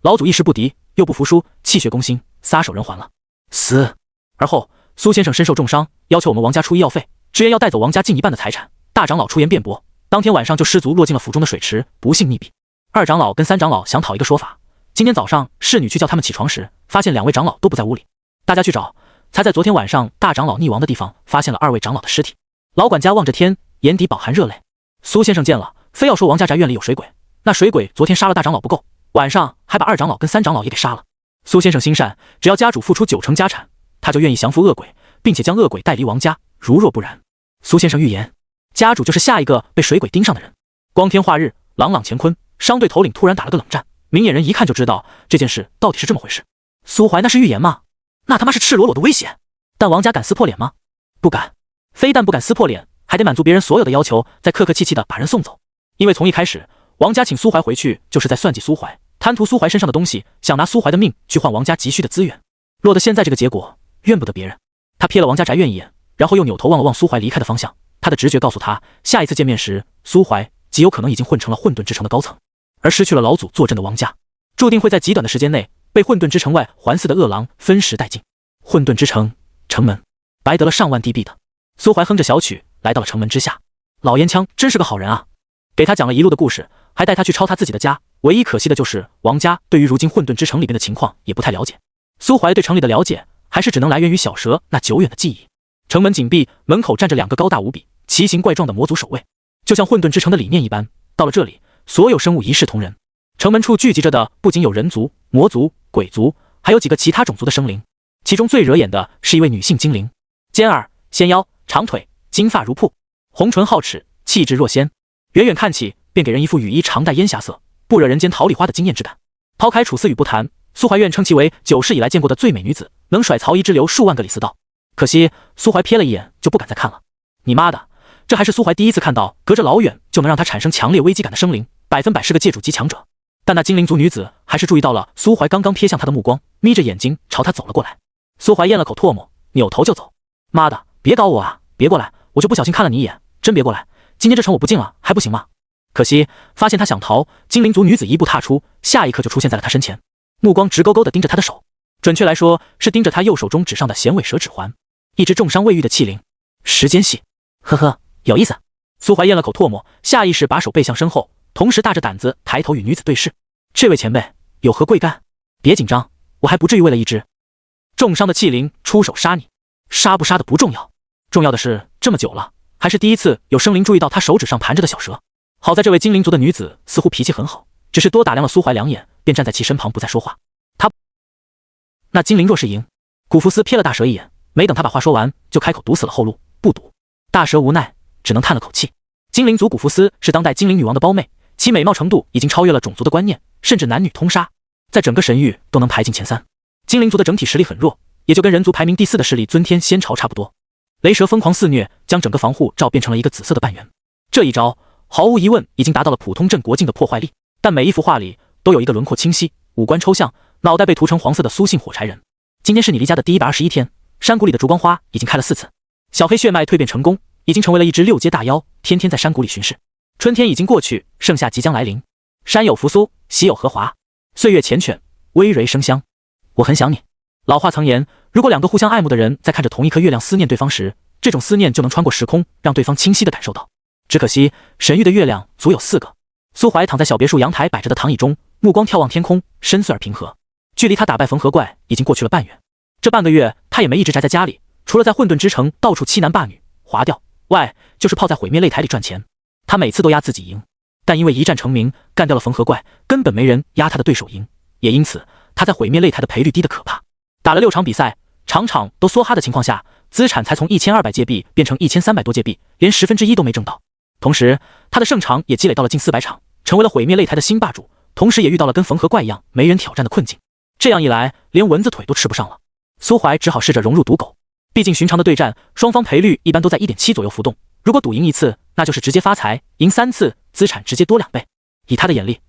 老祖一时不敌，又不服输，气血攻心，撒手人寰了。死。而后苏先生身受重伤，要求我们王家出医药费，直言要带走王家近一半的财产。大长老出言辩驳，当天晚上就失足落进了府中的水池，不幸溺毙。二长老跟三长老想讨一个说法，今天早上侍女去叫他们起床时，发现2位长老都不在屋里，大家去找，才在昨天晚上大长老溺亡的地方发现了2位长老的尸体。老管家望着天，眼底饱含热泪。苏先生见了，非要说王家宅院里有水鬼，那水鬼昨天杀了大长老不够，晚上还把2长老跟3长老也给杀了。苏先生心善，只要家主付出90%家产，他就愿意降服恶鬼，并且将恶鬼带离王家，如若不然，苏先生预言，家主就是下一个被水鬼盯上的人。光天化日，朗朗乾坤，商队头领突然打了个冷战，明眼人一看就知道这件事到底是这么回事。苏怀那是预言吗？那他妈是赤裸裸的威胁。但王家敢撕破脸吗？不敢。非但不敢撕破脸，还得满足别人所有的要求，再客客气气的把人送走。因为从一开始，王家请苏怀回去就是在算计苏怀，贪图苏怀身上的东西，想拿苏怀的命去换王家急需的资源。落得现在这个结果，怨不得别人。他瞥了王家宅院一眼，然后又扭头望了望苏怀离开的方向。他的直觉告诉他，下一次见面时，苏怀极有可能已经混成了混沌之城的高层，而失去了老祖坐镇的王家，注定会在极短的时间内被混沌之城外环伺的恶狼分食殆尽。混沌之城城门，白得了上万地币的。苏怀哼着小曲来到了城门之下。老烟枪真是个好人啊，给他讲了一路的故事，还带他去抄他自己的家。唯一可惜的就是王家对于如今混沌之城里面的情况也不太了解。苏怀对城里的了解还是只能来源于小蛇那久远的记忆。城门紧闭，门口站着2个高大无比、奇形怪状的魔族守卫，就像混沌之城的理念一般，到了这里，所有生物一视同仁。城门处聚集着的不仅有人族、魔族、鬼族，还有几个其他种族的生灵。其中最惹眼的是一位女性精灵，尖耳、纤腰、长腿，金发如瀑，红唇皓齿，气质若仙，远远看起便给人一副羽衣常戴烟霞色，不惹人间桃李花的惊艳之感。抛开楚思雨不谈，苏怀愿称其为9世以来见过的最美女子，能甩曹夷之流数万个李斯道。可惜苏怀瞥了一眼就不敢再看了。你妈的，这还是苏怀第一次看到隔着老远就能让他产生强烈危机感的生灵，100%是个界主级强者。但那精灵族女子还是注意到了苏怀刚刚瞥向他的目光，眯着眼睛朝他走了过来。苏怀咽了口唾沫，扭头就走。妈的，别搞我啊，别过来，我就不小心看了你一眼，真别过来，今天这城我不进了还不行吗？可惜发现他想逃，精灵族女子一步踏出，下一刻就出现在了他身前，目光直勾勾地盯着他的手，准确来说是盯着他右手中指上的衔尾蛇指环，一只重伤未愈的器灵。时间系，呵呵，有意思。苏怀咽了口唾沫，下意识把手背向身后，同时大着胆子抬头与女子对视。这位前辈有何贵干？别紧张，我还不至于为了一只重伤的器灵出手杀你，杀不杀的不重要，重要的是这么久了，还是第一次有生灵注意到他手指上盘着的小蛇。好在这位精灵族的女子似乎脾气很好，只是多打量了苏怀2眼，便站在其身旁不再说话。那精灵若是赢，古福斯瞥了大蛇一眼，没等他把话说完，就开口堵死了后路，不赌。大蛇无奈，只能叹了口气。精灵族古福斯是当代精灵女王的胞妹，其美貌程度已经超越了种族的观念，甚至男女通杀，在整个神域都能排进前3。精灵族的整体实力很弱，也就跟人族排名第4的势力尊天仙朝差不多。雷蛇疯狂肆虐，将整个防护罩变成了一个紫色的半圆。这一招毫无疑问已经达到了普通镇国境的破坏力，但每一幅画里都有一个轮廓清晰、五官抽象、脑袋被涂成黄色的苏姓火柴人。今天是你离家的第121天，山谷里的烛光花已经开了4次，小黑血脉蜕变成功，已经成为了一只6阶大妖，天天在山谷里巡视。春天已经过去，盛夏即将来临，山有扶苏，喜有荷华，岁月缱绻，葳蕤生香。我很想你。老话曾言，如果2个互相爱慕的人在看着同一颗月亮思念对方时，这种思念就能穿过时空，让对方清晰地感受到。只可惜神域的月亮足有4个。苏怀躺在小别墅阳台摆着的躺椅中，目光眺望天空，深邃而平和。距离他打败缝合怪已经过去了半月，这半个月他也没一直宅在家里，除了在混沌之城到处欺男霸女、划掉外，就是泡在毁灭擂台里赚钱。他每次都压自己赢，但因为一战成名，干掉了缝合怪，根本没人压他的对手赢，也因此他在毁灭擂台的赔率低得可怕。打了6场比赛，场场都梭哈的情况下，资产才从1200界币变成1300多界币，连1/10都没挣到。同时，他的胜场也积累到了近400场，成为了毁灭擂台的新霸主。同时也遇到了跟缝合怪一样没人挑战的困境。这样一来，连蚊子腿都吃不上了。苏怀只好试着融入赌狗，毕竟寻常的对战，双方赔率一般都在 1.7 左右浮动。如果赌赢1次，那就是直接发财；赢3次，资产直接多2倍。以他的眼力，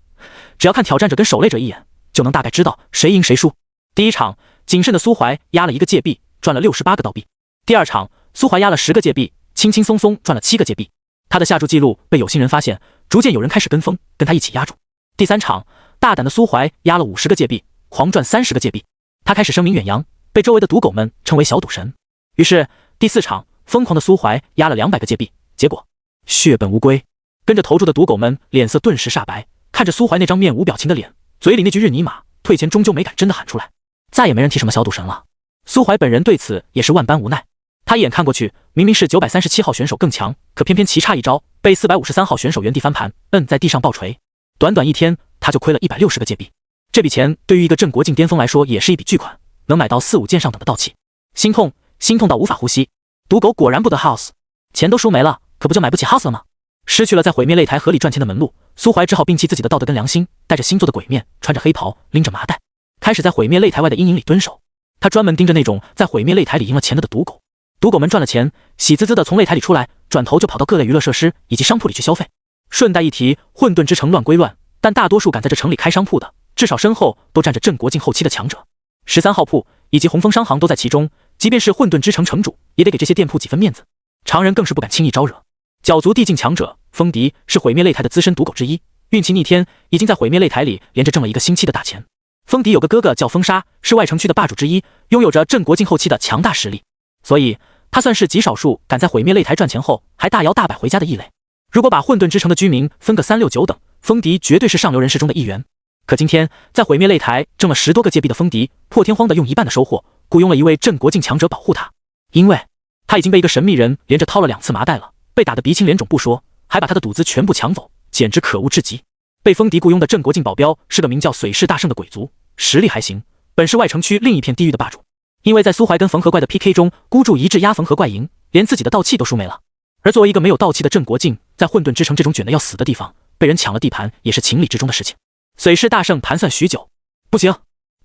只要看挑战者跟狩猎者一眼，就能大概知道谁赢谁输。第一场，谨慎的苏怀压了1个界币，赚了68个刀币。第二场，苏怀压了10个界币，轻轻松松赚了7个界币。他的下注记录被有心人发现，逐渐有人开始跟风，跟他一起压注。第三场，大胆的苏怀压了50个界币，狂赚30个界币。他开始声名远扬，被周围的赌狗们称为小赌神。于是第四场，疯狂的苏怀压了200个界币，结果血本无归。跟着投注的赌狗们脸色顿时煞白，看着苏怀那张面无表情的脸，嘴里那句日尼玛，退钱终究没敢真的喊出来。再也没人提什么小赌神了。苏怀本人对此也是万般无奈。他一眼看过去，明明是937号选手更强，可偏偏棋差一招，被453号选手原地翻盘，摁在地上爆锤。短短1天，他就亏了160个界币。这笔钱对于一个镇国境巅峰来说也是一笔巨款，能买到4、5件上等的道器。心痛到无法呼吸。赌狗果然不得 house， 钱都输没了，可不就买不起 house 了吗？失去了在毁灭擂台合理赚钱的门路，苏怀只好摒弃自己的道德跟良心，带着星座的鬼面，穿着黑袍，拎着麻袋，开始在毁灭擂台外的阴影里蹲守。他专门盯着那种在毁灭擂台里赢了钱的赌狗。赌狗们赚了钱，喜滋滋的从擂台里出来，转头就跑到各类娱乐设施以及商铺里去消费。顺带一提，混沌之城乱归乱，但大多数敢在这城里开商铺的，至少身后都站着镇国境后期的强者。13号铺以及红枫商行都在其中，即便是混沌之城城主，也得给这些店铺几分面子，常人更是不敢轻易招惹。角逐地境强者风迪是毁灭擂台的资深赌狗之一，运气逆天，已经在毁灭擂台里连着挣了1个星期的大钱。风迪有个哥哥叫风沙，是外城区的霸主之一，拥有着镇国境后期的强大实力，所以他算是极少数敢在毁灭擂台赚钱后还大摇大摆回家的异类。如果把混沌之城的居民分个3、6、9等，风迪绝对是上流人士中的一员。可今天在毁灭擂台挣了10多个界币的风迪，破天荒的用1半的收获雇佣了一位镇国境强者保护他，因为他已经被一个神秘人连着掏了2次麻袋了，被打得鼻青脸肿不说，还把他的赌资全部抢走，简直可恶至极。被风迪雇佣的镇国境保镖是个名叫水氏大圣的鬼族，实力还行，本是外城区另一片地狱的霸主。因为在苏怀跟缝合怪的 PK 中孤注一掷压缝合怪赢，连自己的道器都输没了。而作为一个没有道器的镇国境，在混沌之城这种卷的要死的地方，被人抢了地盘也是情理之中的事情。水氏大圣盘算许久，不行，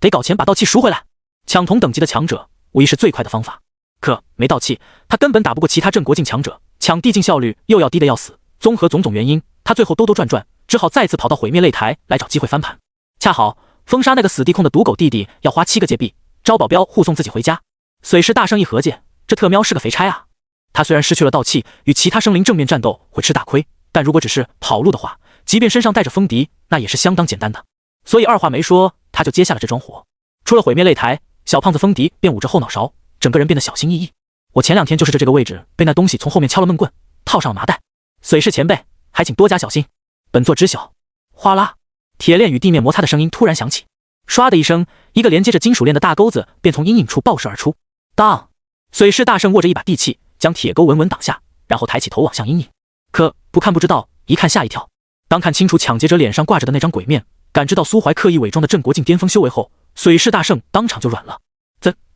得搞钱把道器赎回来。抢同等级的强者无疑是最快的方法，可没道器，他根本打不过其他镇国境强者，抢地境效率又要低的要死。综合种种原因，他最后兜兜转转，只好再次跑到毁灭擂台来找机会翻盘。恰好封杀那个死地控的赌狗弟弟要花7个界币招保镖护送自己回家。水氏大圣一合计，这特喵是个肥差啊！他虽然失去了道器，与其他生灵正面战斗会吃大亏，但如果只是跑路的话，即便身上带着风笛，那也是相当简单的。所以二话没说，他就接下了这桩活。出了毁灭擂台，小胖子风笛便捂着后脑勺，整个人变得小心翼翼。我前2天就是这个位置，被那东西从后面敲了闷棍，套上了麻袋。水氏前辈，还请多加小心。本座知晓。哗啦，铁链与地面摩擦的声音突然响起，唰的一声，一个连接着金属链的大钩子便从阴影处爆射而出。当，水氏大圣握着一把地器，将铁钩稳稳挡下，然后抬起头望向阴影。可不看不知道，一看吓一跳。当看清楚抢劫者脸上挂着的那张鬼面，感知到苏怀刻意伪装的镇国境巅峰修为后，水氏大圣当场就软了。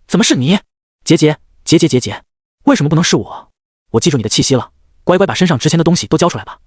怎么是你？结，为什么不能是我？我记住你的气息了，乖乖把身上值钱的东西都交出来吧，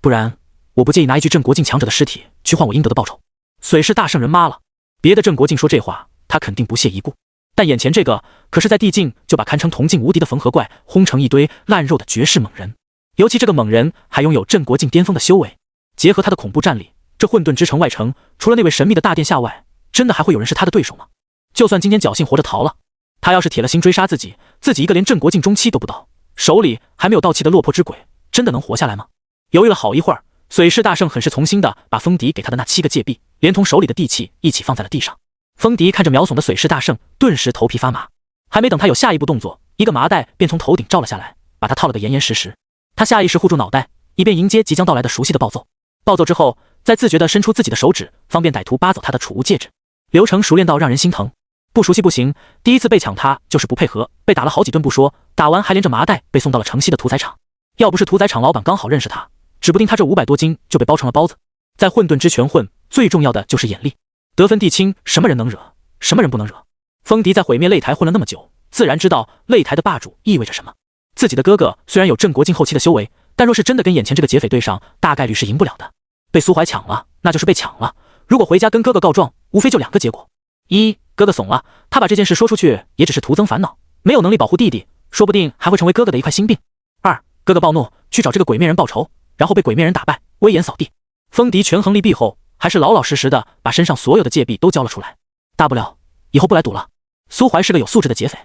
不然我不介意拿一具镇国境强者的尸体去换我应得的报酬。水氏大圣人妈了，别的镇国境说这话他肯定不屑一顾，但眼前这个可是在地境就把堪称铜镜无敌的缝合怪轰成一堆烂肉的绝世猛人，尤其这个猛人还拥有镇国境巅峰的修为，结合他的恐怖战力，这混沌之城外城除了那位神秘的大殿下外，真的还会有人是他的对手吗？就算今天侥幸活着逃了，他要是铁了心追杀自己一个连镇国境中期都不到，手里还没有道器的落魄之鬼，真的能活下来吗？犹豫了好一会儿，水氏大圣很是从心的把风笛给他的那7个界币连同手里的地器一起放在了地上。风笛看着秒怂的水氏大圣，顿时头皮发麻，还没等他有下一步动作，一个麻袋便从头顶罩了下来，把他套了个严严实实。他下意识护住脑袋，以便迎接即将到来的熟悉的暴揍。暴揍之后，再自觉地伸出自己的手指，方便歹徒扒走他的储物戒指，流程熟练到让人心疼。不熟悉不行，第一次被抢他就是不配合，被打了好几顿不说，打完还连着麻袋被送到了城西的屠宰场。要不是屠宰场老板刚好认识他，指不定他这500多斤就被包成了包子。在混沌之权混，最重要的就是眼力，得分地清，什么人能惹，什么人不能惹。风迪在毁灭擂台混了那么久，自然知道擂台的霸主意味着什么。自己的哥哥虽然有镇国境后期的修为，但若是真的跟眼前这个劫匪对上，大概率是赢不了的。被苏怀抢了，那就是被抢了。如果回家跟哥哥告状，无非就2个结果：一，哥哥怂了，他把这件事说出去也只是徒增烦恼，没有能力保护弟弟，说不定还会成为哥哥的一块心病；二，哥哥暴怒去找这个鬼面人报仇，然后被鬼面人打败，威严扫地。风迪权衡利弊后，还是老老实实的把身上所有的借币都交了出来，大不了以后不来赌了。苏怀是个有素质的劫匪，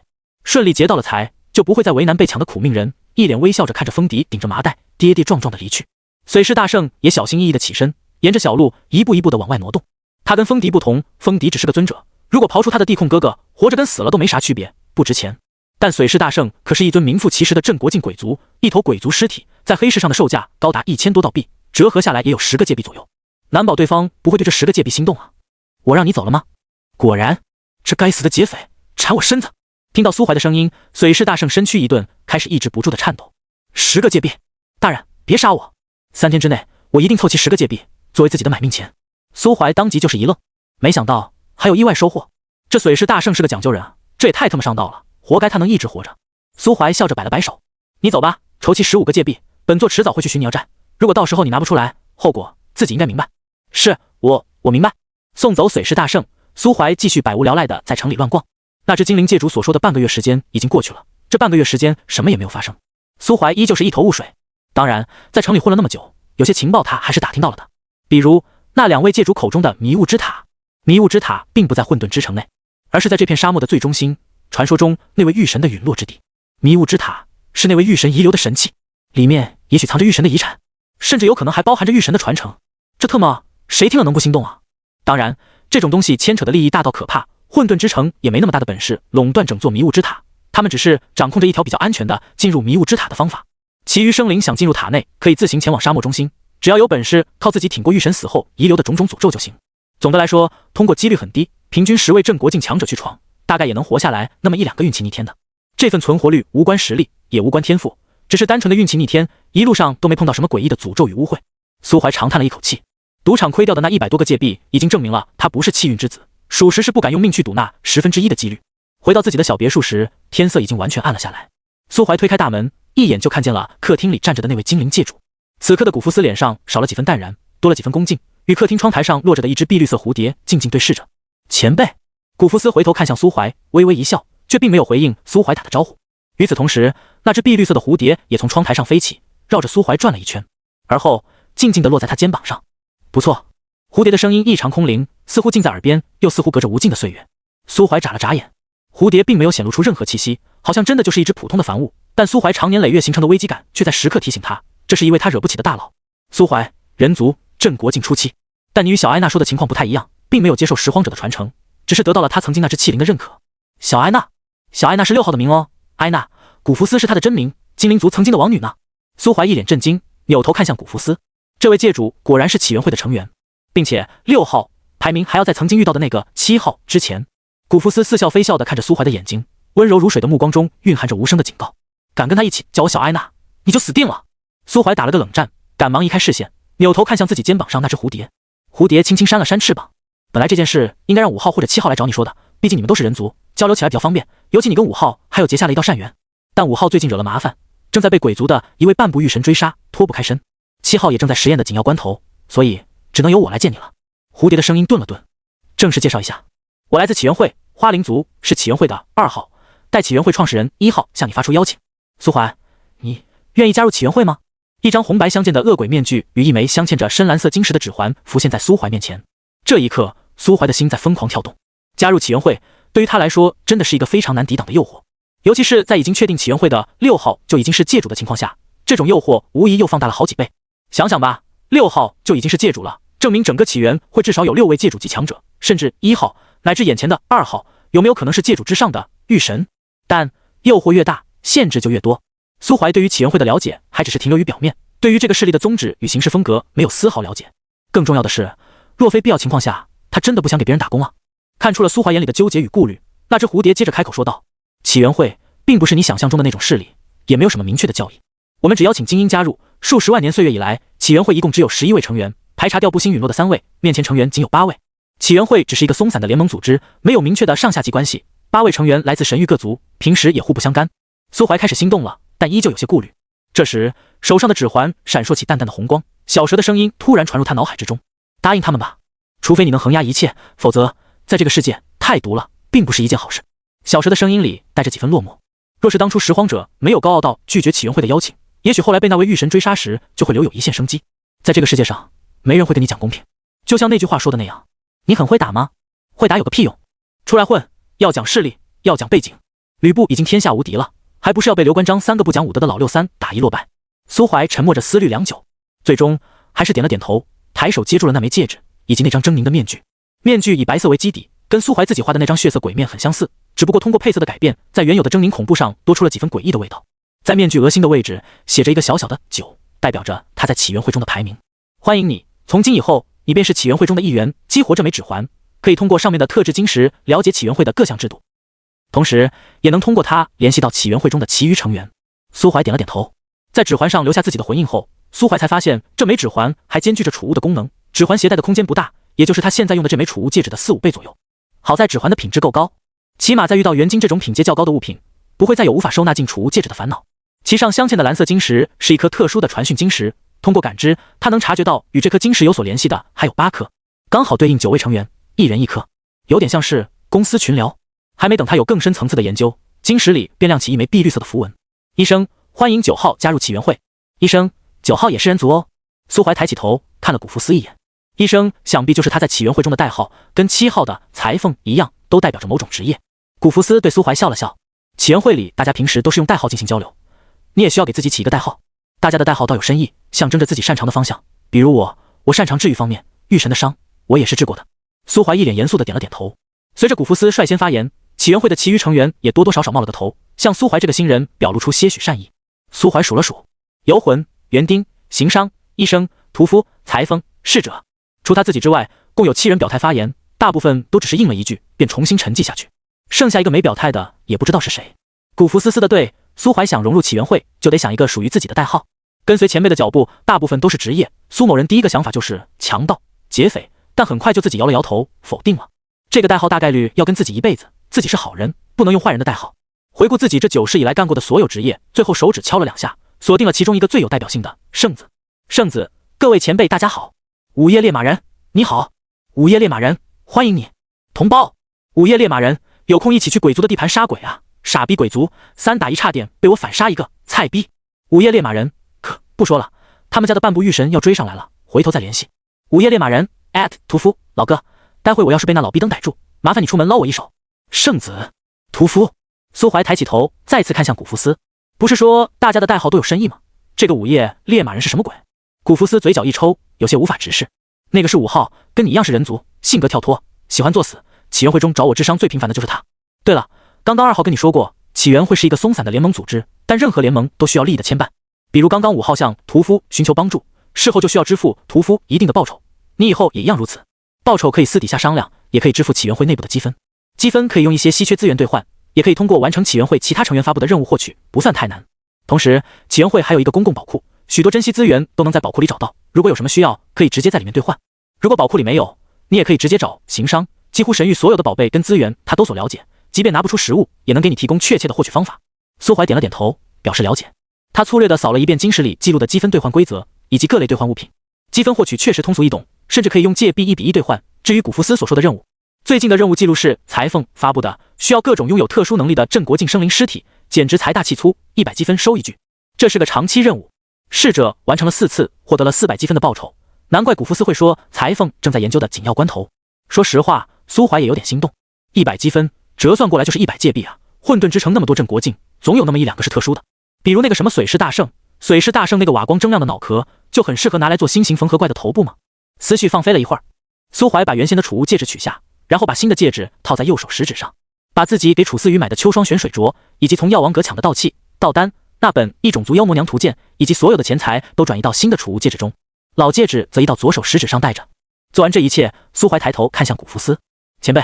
顺利劫到了财，就不会再为难被抢的苦命人，一脸微笑着看着风迪顶着麻袋跌跌撞撞的离去。随师大圣也小心翼翼的起身，沿着小路一步一步的往外挪动。他跟风迪不同，风迪只是个尊者，如果刨出他的地控哥哥，活着跟死了都没啥区别，不值钱。但随师大圣可是一尊名副其实的镇国境鬼族，一头鬼族尸体在黑市上的售价高达1000多道币，折合下来也有10个界币左右，难保对方不会对这10个界币心动啊！我让你走了吗？果然，这该死的劫匪缠我身子。听到苏怀的声音，随师大圣身躯一顿，开始抑制不住的颤抖。10个界币，大人别杀我，3天之内我一定凑齐10个界币作为自己的买命钱。苏怀当即就是一愣，没想到还有意外收获。这随师大圣是个讲究人啊，这也太他妈上道了，活该他能一直活着。苏怀笑着摆了摆手，你走吧，筹齐15个界币，本座迟早会去寻你要债，如果到时候你拿不出来，后果自己应该明白。是，我明白。送走随师大圣，苏怀继续百无聊赖的在城里乱逛。那只精灵界主所说的半个月时间已经过去了，这半个月时间什么也没有发生，苏怀依旧是一头雾水。当然，在城里混了那么久，有些情报他还是打听到了的，比如那2位界主口中的迷雾之塔。迷雾之塔并不在混沌之城内，而是在这片沙漠的最中心，传说中那位玉神的陨落之地。迷雾之塔是那位玉神遗留的神器，里面也许藏着玉神的遗产，甚至有可能还包含着玉神的传承。这特么谁听了能不心动啊？当然，这种东西牵扯的利益大到可怕，混沌之城也没那么大的本事垄断整座迷雾之塔，他们只是掌控着一条比较安全的进入迷雾之塔的方法。其余生灵想进入塔内，可以自行前往沙漠中心，只要有本事，靠自己挺过玉神死后遗留的种种诅咒就行。总的来说，通过几率很低，平均10位镇国境强者去闯，大概也能活下来那么1-2个运气逆天的。这份存活率无关实力，也无关天赋，只是单纯的运气逆天，一路上都没碰到什么诡异的诅咒与污秽。苏怀长叹了一口气，赌场亏掉的那100多个界币已经证明了他不是气运之子，属实是不敢用命去赌那1/10的几率。回到自己的小别墅时，天色已经完全暗了下来。苏怀推开大门，一眼就看见了客厅里站着的那位精灵界主。此刻的古福斯脸上少了几分淡然，多了几分恭敬，与客厅窗台上落着的一只碧绿色蝴蝶静静对视着。前辈，古福斯回头看向苏怀，微微一笑，却并没有回应苏怀打的招呼。与此同时，那只碧绿色的蝴蝶也从窗台上飞起，绕着苏怀转了一圈，而后静静地落在他肩膀上。不错。蝴蝶的声音异常空灵，似乎近在耳边，又似乎隔着无尽的岁月。苏怀眨了眨眼，蝴蝶并没有显露出任何气息，好像真的就是一只普通的凡物，但苏怀长年累月形成的危机感却在时刻提醒他，这是一位他惹不起的大佬。苏怀，人族镇国境初期，但你与小艾娜说的情况不太一样，并没有接受拾荒者的传承，只是得到了他曾经那只器灵的认可。小艾娜，小艾娜是6号的名哦，艾娜，古福斯是她的真名，精灵族曾经的王女呢。苏怀一脸震惊，扭头看向古福斯，这位界主果然是起源会的成员，并且6号排名还要在曾经遇到的那个7号之前。古福斯似笑非笑地看着苏怀的眼睛，温柔如水的目光中蕴含着无声的警告，敢跟他一起叫我小艾娜，你就死定了。苏怀打了个冷战，赶忙移开视线，扭头看向自己肩膀上那只蝴蝶。蝴蝶轻轻扇了扇翅膀，本来这件事应该让5号或者7号来找你说的，毕竟你们都是人族，交流起来比较方便，尤其你跟5号还有结下了一道善缘。但5号最近惹了麻烦，正在被鬼族的一位半步玉神追杀，脱不开身。7号也正在实验的紧要关头，所以只能由我来见你了。蝴蝶的声音顿了顿，正式介绍一下，我来自起源会，花灵族，是起源会的2号，代起源会创始人1号向你发出邀请。苏怀，你愿意加入起源会吗？一张红白相间的恶鬼面具与一枚镶嵌着深蓝色晶石的指环浮现在苏怀面前。这一刻，苏怀的心在疯狂跳动。加入起源会对于他来说真的是一个非常难抵挡的诱惑，尤其是在已经确定起源会的6号就已经是界主的情况下，这种诱惑无疑又放大了好几倍。想想吧，6号就已经是界主了，证明整个起源会至少有6位界主级强者，甚至1号乃至眼前的2号有没有可能是界主之上的玉神？但诱惑越大，限制就越多。苏怀对于起源会的了解还只是停留于表面，对于这个势力的宗旨与行事风格没有丝毫了解。更重要的是，若非必要情况下，他真的不想给别人打工啊。看出了苏怀眼里的纠结与顾虑，那只蝴蝶接着开口说道：“起源会并不是你想象中的那种势力，也没有什么明确的教义。我们只邀请精英加入，数十万年岁月以来，起源会一共只有11位成员，排查掉不兴陨落的3位，面前成员仅有8位。起源会只是一个松散的联盟组织，没有明确的上下级关系。8位成员来自神域各族，平时也互不相干。”苏怀开始心动了，但依旧有些顾虑。这时，手上的指环闪烁起淡淡的红光，小蛇的声音突然传入他脑海之中：“答应他们吧，除非你能横压一切，否则在这个世界太毒了，并不是一件好事。”小蛇的声音里带着几分落寞。若是当初拾荒者没有高傲到拒绝起源会的邀请，也许后来被那位御神追杀时，就会留有一线生机。在这个世界上，没人会跟你讲公平。就像那句话说的那样，你很会打吗？会打有个屁用！出来混，要讲势力，要讲背景。吕布已经天下无敌了，还不是要被刘关张3个不讲武德的老六三打一落败？苏怀沉默着思虑良久，最终还是点了点头，抬手接住了那枚戒指以及那张狰狞的面具。面具以白色为基底，跟苏怀自己画的那张血色鬼面很相似，只不过通过配色的改变，在原有的狰狞恐怖上多出了几分诡异的味道。在面具额心的位置写着一个小小的9，代表着他在起源会中的排名。欢迎你，从今以后你便是起源会中的一员。激活这枚指环，可以通过上面的特制晶石了解起源会的各项制度，同时也能通过它联系到起源会中的其余成员。苏怀点了点头，在指环上留下自己的魂印后，苏怀才发现这枚指环还兼具着储物的功能。指环携带的空间不大，也就是他现在用的这枚储物戒指的4-5倍左右。好在指环的品质够高，起码在遇到元晶这种品阶较高的物品，不会再有无法收纳进储物戒指的烦恼。其上镶嵌的蓝色晶石是一颗特殊的传讯晶石，通过感知，他能察觉到与这颗晶石有所联系的还有8颗，刚好对应9位成员，1人1颗，有点像是公司群聊。还没等他有更深层次的研究，晶石里便亮起一枚碧绿色的符文：“医生，欢迎9号加入起源会。”医生，9号也是人族哦。苏怀抬起头看了古福斯一眼，医生想必就是他在起源会中的代号，跟7号的裁缝一样，都代表着某种职业。古福斯对苏怀笑了笑，起源会里大家平时都是用代号进行交流，你也需要给自己起一个代号。大家的代号倒有深意，象征着自己擅长的方向。比如我擅长治愈方面，御神的伤我也是治过的。苏怀一脸严肃的点了点头。随着古福斯率先发言，起源会的其余成员也多多少少冒了个头，向苏怀这个新人表露出些许善意。苏怀数了数，游魂、园丁、行商、医生、屠夫、裁缝、侍者，除他自己之外，共有7人表态发言，大部分都只是应了一句便重新沉寂下去，剩下一个没表态的也不知道是谁。古福斯的对，苏怀想融入起源会，就得想一个属于自己的代号。跟随前辈的脚步，大部分都是职业。苏某人第一个想法就是强盗、劫匪，但很快就自己摇了摇头，否定了。这个代号大概率要跟自己一辈子，自己是好人，不能用坏人的代号。回顾自己这9世以来干过的所有职业，最后手指敲了2下，锁定了其中一个最有代表性的圣子。圣子，各位前辈大家好。午夜猎马人，你好。午夜猎马人，欢迎你。同胞，午夜猎马人，有空一起去鬼族的地盘杀鬼啊！傻逼鬼族，3打1差点被我反杀一个，菜逼。午夜猎马人，不说了，他们家的半步御神要追上来了，回头再联系。午夜猎马人屠夫，老哥，待会我要是被那老逼灯逮住，麻烦你出门捞我一手。圣子，屠夫。苏怀抬起头，再次看向古福斯，不是说大家的代号都有深意吗？这个午夜猎马人是什么鬼？古福斯嘴角一抽，有些无法直视。那个是5号，跟你一样是人族，性格跳脱，喜欢作死。起源会中找我治伤最频繁的就是他。对了，刚刚2号跟你说过，起源会是一个松散的联盟组织，但任何联盟都需要利益的牵绊。比如刚刚5号向屠夫寻求帮助，事后就需要支付屠夫一定的报酬。你以后也一样如此，报酬可以私底下商量，也可以支付起源会内部的积分。积分可以用一些稀缺资源兑换，也可以通过完成起源会其他成员发布的任务获取，不算太难。同时，起源会还有一个公共宝库，许多珍稀资源都能在宝库里找到，如果有什么需要，可以直接在里面兑换。如果宝库里没有，你也可以直接找行商，几乎神域所有的宝贝跟资源他都所了解，即便拿不出实物，也能给你提供确切的获取方法。苏怀点了点头，表示了解。他粗略地扫了一遍晶石里记录的积分兑换规则以及各类兑换物品，积分获取确实通俗易懂，甚至可以用借币1比1兑换。至于古福斯所说的任务，最近的任务记录是裁缝发布的，需要各种拥有特殊能力的镇国境生灵尸体，简直财大气粗，100积分收一具。这是个长期任务，逝者完成了4次，获得了400积分的报酬。难怪古福斯会说裁缝正在研究的紧要关头。说实话，苏怀也有点心动，100积分折算过来就是100借币啊！混沌之城那么多镇国境，总有那么1-2个是特殊的，比如那个什么水势大圣，水势大圣那个瓦光铮亮的脑壳，就很适合拿来做新型缝合怪的头部嘛。思绪放飞了一会儿，苏怀把原先的储物戒指取下，然后把新的戒指套在右手食指上，把自己给楚思雨买的秋霜玄水镯，以及从药王阁抢的道器、道丹、那本异种族妖魔娘图鉴，以及所有的钱财都转移到新的储物戒指中，老戒指则移到左手食指上戴着。做完这一切，苏怀抬头看向古福斯，前辈，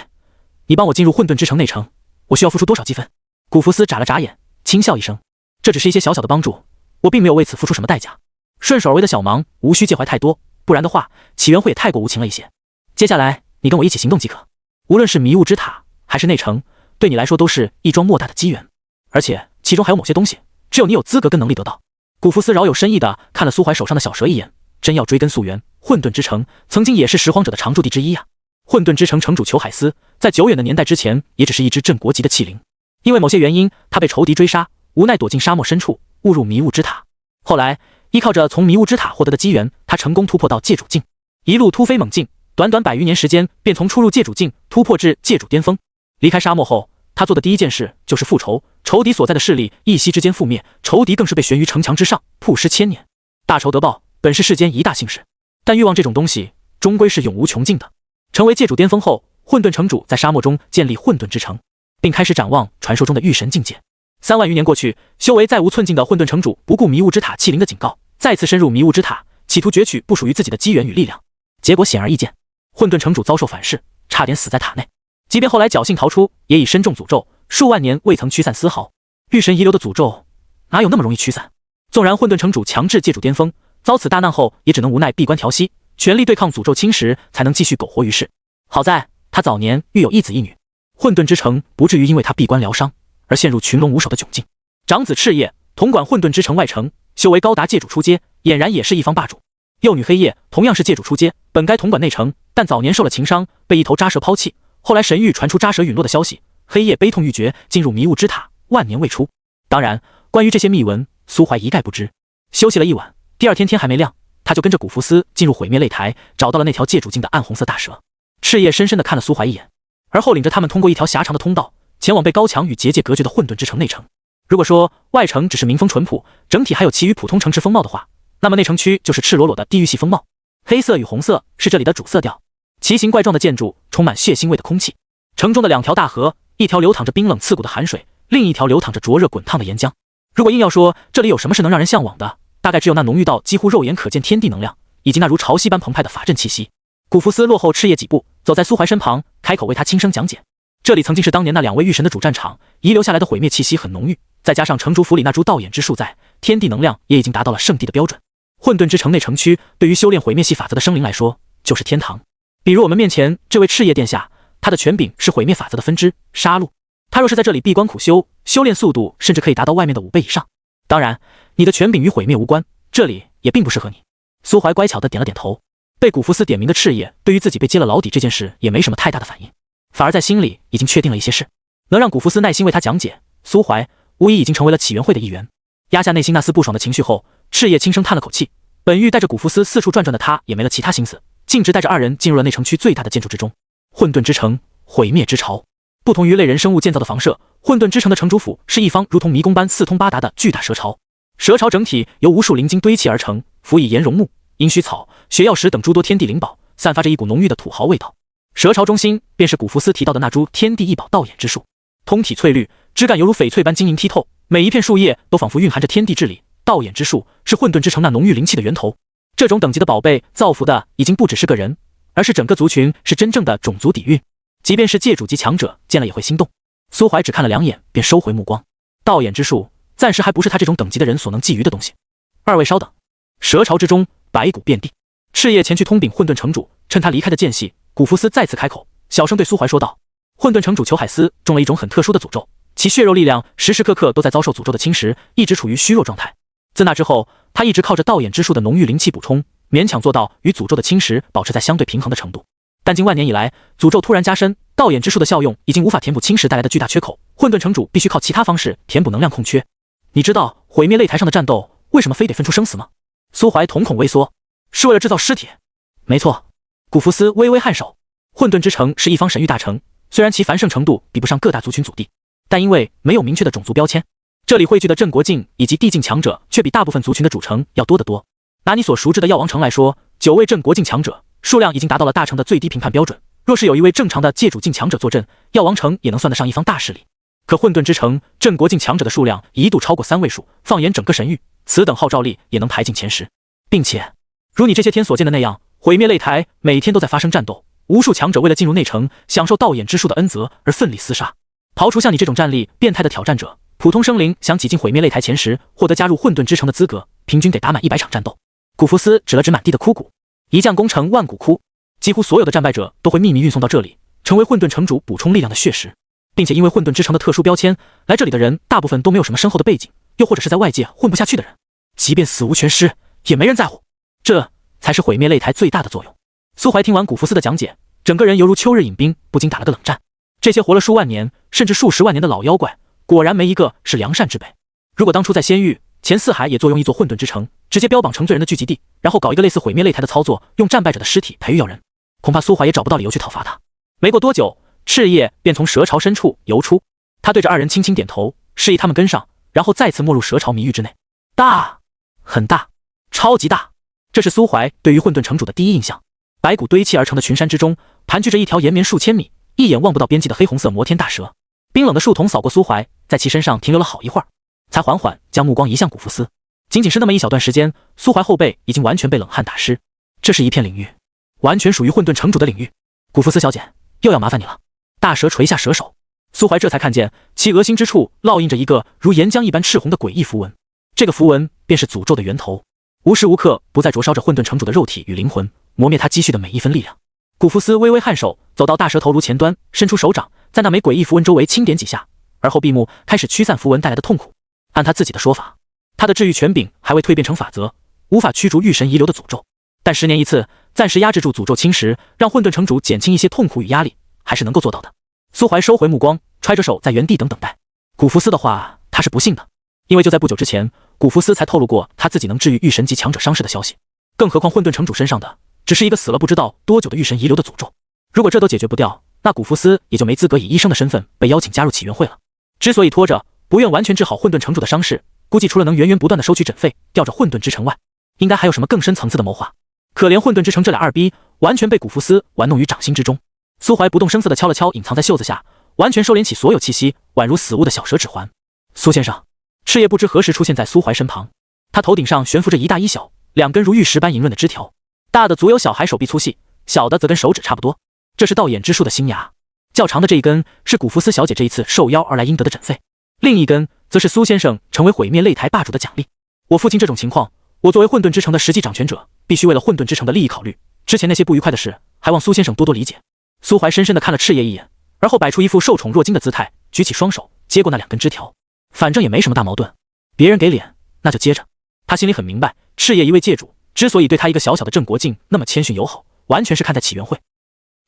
你帮我进入混沌之城内城，我需要付出多少积分？古福斯眨了眨眼，轻笑一声，这只是一些小小的帮助，我并没有为此付出什么代价。顺手而为的小忙，无需介怀太多，不然的话，起源会也太过无情了一些。接下来，你跟我一起行动即可。无论是迷雾之塔，还是内城，对你来说都是一桩莫大的机缘，而且其中还有某些东西，只有你有资格跟能力得到。古福斯饶有深意地看了苏怀手上的小蛇一眼，真要追根溯源，混沌之城曾经也是拾荒者的常驻地之一啊。混沌之城城主裘海斯，在久远的年代之前，也只是一只镇国级的器灵。因为某些原因，他被仇敌追杀，无奈躲进沙漠深处，误入迷雾之塔。后来，依靠着从迷雾之塔获得的机缘，他成功突破到界主境，一路突飞猛进，短短100余年时间，便从初入界主境突破至界主巅峰。离开沙漠后，他做的第一件事就是复仇，仇敌所在的势力一夕之间覆灭，仇敌更是被悬于城墙之上，曝尸千年。大仇得报，本是世间一大幸事，但欲望这种东西，终归是永无穷尽的。成为界主巅峰后，混沌城主在沙漠中建立混沌之城，并开始展望传说中的御神境界。3万余年过去，修为再无寸进的混沌城主不顾迷雾之塔器灵的警告，再次深入迷雾之塔，企图攫取不属于自己的机缘与力量。结果显而易见，混沌城主遭受反噬，差点死在塔内。即便后来侥幸逃出，也已身中诅咒，数万年未曾驱散丝毫。御神遗留的诅咒，哪有那么容易驱散？纵然混沌城主强至界主巅峰，遭此大难后，也只能无奈闭关调息，全力对抗诅咒侵蚀，才能继续苟活于世。好在他早年育有一子一女，混沌之城不至于因为他闭关疗伤而陷入群龙无首的窘境。长子赤叶统管混沌之城外城，修为高达界主初阶，俨然也是一方霸主。幼女黑夜同样是界主初阶，本该统管内城，但早年受了情伤，被一头渣蛇抛弃。后来神域传出渣蛇陨落的消息，黑夜悲痛欲绝，进入迷雾之塔，万年未出。当然，关于这些秘闻，苏怀一概不知。休息了一晚，第二天天还没亮，他就跟着古福斯进入毁灭擂台，找到了那条界主境的暗红色大蛇。赤叶深深地看了苏怀一眼，而后领着他们通过一条狭长的通道，前往被高墙与结界隔绝的混沌之城内城。如果说外城只是民风淳朴，整体还有其余普通城池风貌的话，那么内城区就是赤裸裸的地狱系风貌。黑色与红色是这里的主色调，奇形怪状的建筑充满血腥味的空气。城中的2条大河，一条流淌着冰冷刺骨的寒水，另一条流淌着灼热滚烫的岩浆。如果硬要说这里有什么是能让人向往的，大概只有那浓郁到几乎肉眼可见天地能量，以及那如潮汐般澎湃的法阵气息。古福斯落后赤叶几步，走在苏怀身旁，开口为他轻声讲解。这里曾经是当年那2位御神的主战场，遗留下来的毁灭气息很浓郁，再加上城主府里那株道眼之树在，天地能量也已经达到了圣地的标准。混沌之城内城区对于修炼毁灭系法则的生灵来说，就是天堂。比如我们面前这位赤叶殿下，他的权柄是毁灭法则的分支杀戮。他若是在这里闭关苦修，修炼速度甚至可以达到外面的5倍以上。当然，你的权柄与毁灭无关，这里也并不适合你。苏怀乖巧地点了点头。被古福斯点名的赤叶，对于自己被揭了老底这件事也没什么太大的反应，反而在心里已经确定了一些事。能让古福斯耐心为他讲解，苏怀无疑已经成为了起源会的一员。压下内心那丝不爽的情绪后，赤叶轻声叹了口气。本欲带着古福斯四处转转的他，也没了其他心思，径直带着2人进入了内城区最大的建筑之中——混沌之城，毁灭之巢。不同于类人生物建造的房舍，混沌之城的城主府是一方如同迷宫般四通八达的巨大蛇巢。蛇巢整体由无数灵晶堆砌而成，辅以岩榕木、阴虚草、血药石等诸多天地灵宝，散发着一股浓郁的土豪味道。蛇巢中心便是古福斯提到的那株天地异宝道眼之树，通体翠绿，枝干犹如翡翠般晶莹剔透，每一片树叶都仿佛蕴含着天地之理。道眼之树是混沌之城那浓郁灵气的源头。这种等级的宝贝造福的已经不只是个人，而是整个族群，是真正的种族底蕴。即便是界主级强者见了也会心动。苏怀只看了2眼便收回目光。道眼之树暂时还不是他这种等级的人所能觊觎的东西。2位稍等。蛇巢之中白骨遍地。赤叶前去通禀混沌城主，趁他离开的间隙，古福斯再次开口，小声对苏怀说道：混沌城主裘海斯中了一种很特殊的诅咒，其血肉力量时时刻刻都在遭受诅咒的侵蚀，一直处于虚弱状态。自那之后，他一直靠着道眼之树的浓郁灵气补充，勉强做到与诅咒的侵蚀保持在相对平衡的程度。但近万年以来，诅咒突然加深，道眼之树的效用已经无法填补侵蚀带来的巨大缺口，混沌城主必须靠其他方式填补能量空缺。你知道毁灭擂台上的战斗为什么非得分出生死吗？苏怀瞳孔微缩，是为了制造尸体。没错。古福斯微微颔首。混沌之城是一方神域大城，虽然其繁盛程度比不上各大族群祖地，但因为没有明确的种族标签，这里汇聚的镇国境以及地境强者却比大部分族群的主城要多得多。拿你所熟知的药王城来说，9位镇国境强者数量已经达到了大城的最低评判标准，若是有一位正常的界主境强者坐镇，药王城也能算得上一方大势力。可混沌之城镇国境强者的数量一度超过3位数，放眼整个神域，此等号召力也能排进前10。并且如你这些天所见的那样，毁灭擂台每天都在发生战斗，无数强者为了进入内城，享受道眼之术的恩泽而奋力厮杀。刨除像你这种战力变态的挑战者，普通生灵想挤进毁灭擂台前10，获得加入混沌之城的资格，平均得打满100场战斗。古福斯指了指满地的枯骨，一将功成万骨枯，几乎所有的战败者都会秘密运送到这里，成为混沌城主补充力量的血石，并且因为混沌之城的特殊标签，来这里的人大部分都没有什么深厚的背景，又或者是在外界混不下去的人，即便死无全尸，也没人在乎，这才是毁灭擂台最大的作用。苏怀听完古福斯的讲解，整个人犹如秋日饮冰，不禁打了个冷战。这些活了数万年甚至数十万年的老妖怪，果然没一个是良善之辈。如果当初在仙域前4海也坐拥一座混沌之城，直接标榜成罪人的聚集地，然后搞一个类似毁灭擂台的操作，用战败者的尸体培育妖人，恐怕苏怀也找不到理由去讨伐他。没过多久，赤叶便从蛇巢深处游出，他对着2人轻轻点头，示意他们跟上，然后再次没入蛇巢迷域之内。大，很大，超级大，这是苏怀对于混沌城主的第一印象。白骨堆砌而成的群山之中，盘踞着一条延绵数千米、一眼望不到边际的黑红色摩天大蛇。冰冷的树瞳扫过苏怀，在其身上停留了好一会儿，才缓缓将目光移向古福斯。仅仅是那么一小段时间，苏怀后背已经完全被冷汗打湿。这是一片领域，完全属于混沌城主的领域。古福斯小姐，又要麻烦你了。大蛇垂下蛇首，苏怀这才看见其额心之处烙印着一个如岩浆一般赤红的诡异符文。这个符文便是诅咒的源头，无时无刻不在灼烧着混沌城主的肉体与灵魂，磨灭他积蓄的每一分力量。古福斯微微颔首，走到大蛇头颅前端，伸出手掌，在那枚诡异符文周围轻点几下，而后闭目开始驱散符文带来的痛苦。按他自己的说法，他的治愈权柄还未蜕变成法则，无法驱逐御神遗留的诅咒，但10年一次，暂时压制住诅咒侵蚀，让混沌城主减轻一些痛苦与压力，还是能够做到的。苏怀收回目光，揣着手在原地等待。古福斯的话他是不信的，因为就在不久之前，古福斯才透露过他自己能治愈御神级强者伤势的消息，更何况混沌城主身上的只是一个死了不知道多久的御神遗留的诅咒。如果这都解决不掉，那古福斯也就没资格以医生的身份被邀请加入起源会了。之所以拖着，不愿完全治好混沌城主的伤势，估计除了能源源不断的收取诊费，吊着混沌之城外，应该还有什么更深层次的谋划。可怜混沌之城这俩二逼，完全被古福斯玩弄于掌心之中。苏怀不动声色地敲了敲隐藏在袖子下，完全收敛起所有气息，宛如死物的小蛇指环。苏先生，赤叶不知何时出现在苏怀身旁，他头顶上悬浮着一大一小2根如玉石般莹润的枝条，大的足有小孩手臂粗细，小的则跟手指差不多。这是道眼之术的新芽，较长的这一根是古福斯小姐这一次受邀而来应得的诊费，另一根则是苏先生成为毁灭擂台霸主的奖励。我父亲这种情况，我作为混沌之城的实际掌权者，必须为了混沌之城的利益考虑，之前那些不愉快的事，还望苏先生多多理解。苏怀深深地看了赤叶一眼，而后摆出一副受宠若惊的姿态，举起双手接过那2根枝条，反正也没什么大矛盾，别人给脸那就接着。他心里很明白，赤叶一位界主之所以对他一个小小的镇国境那么谦逊友好，完全是看在起源会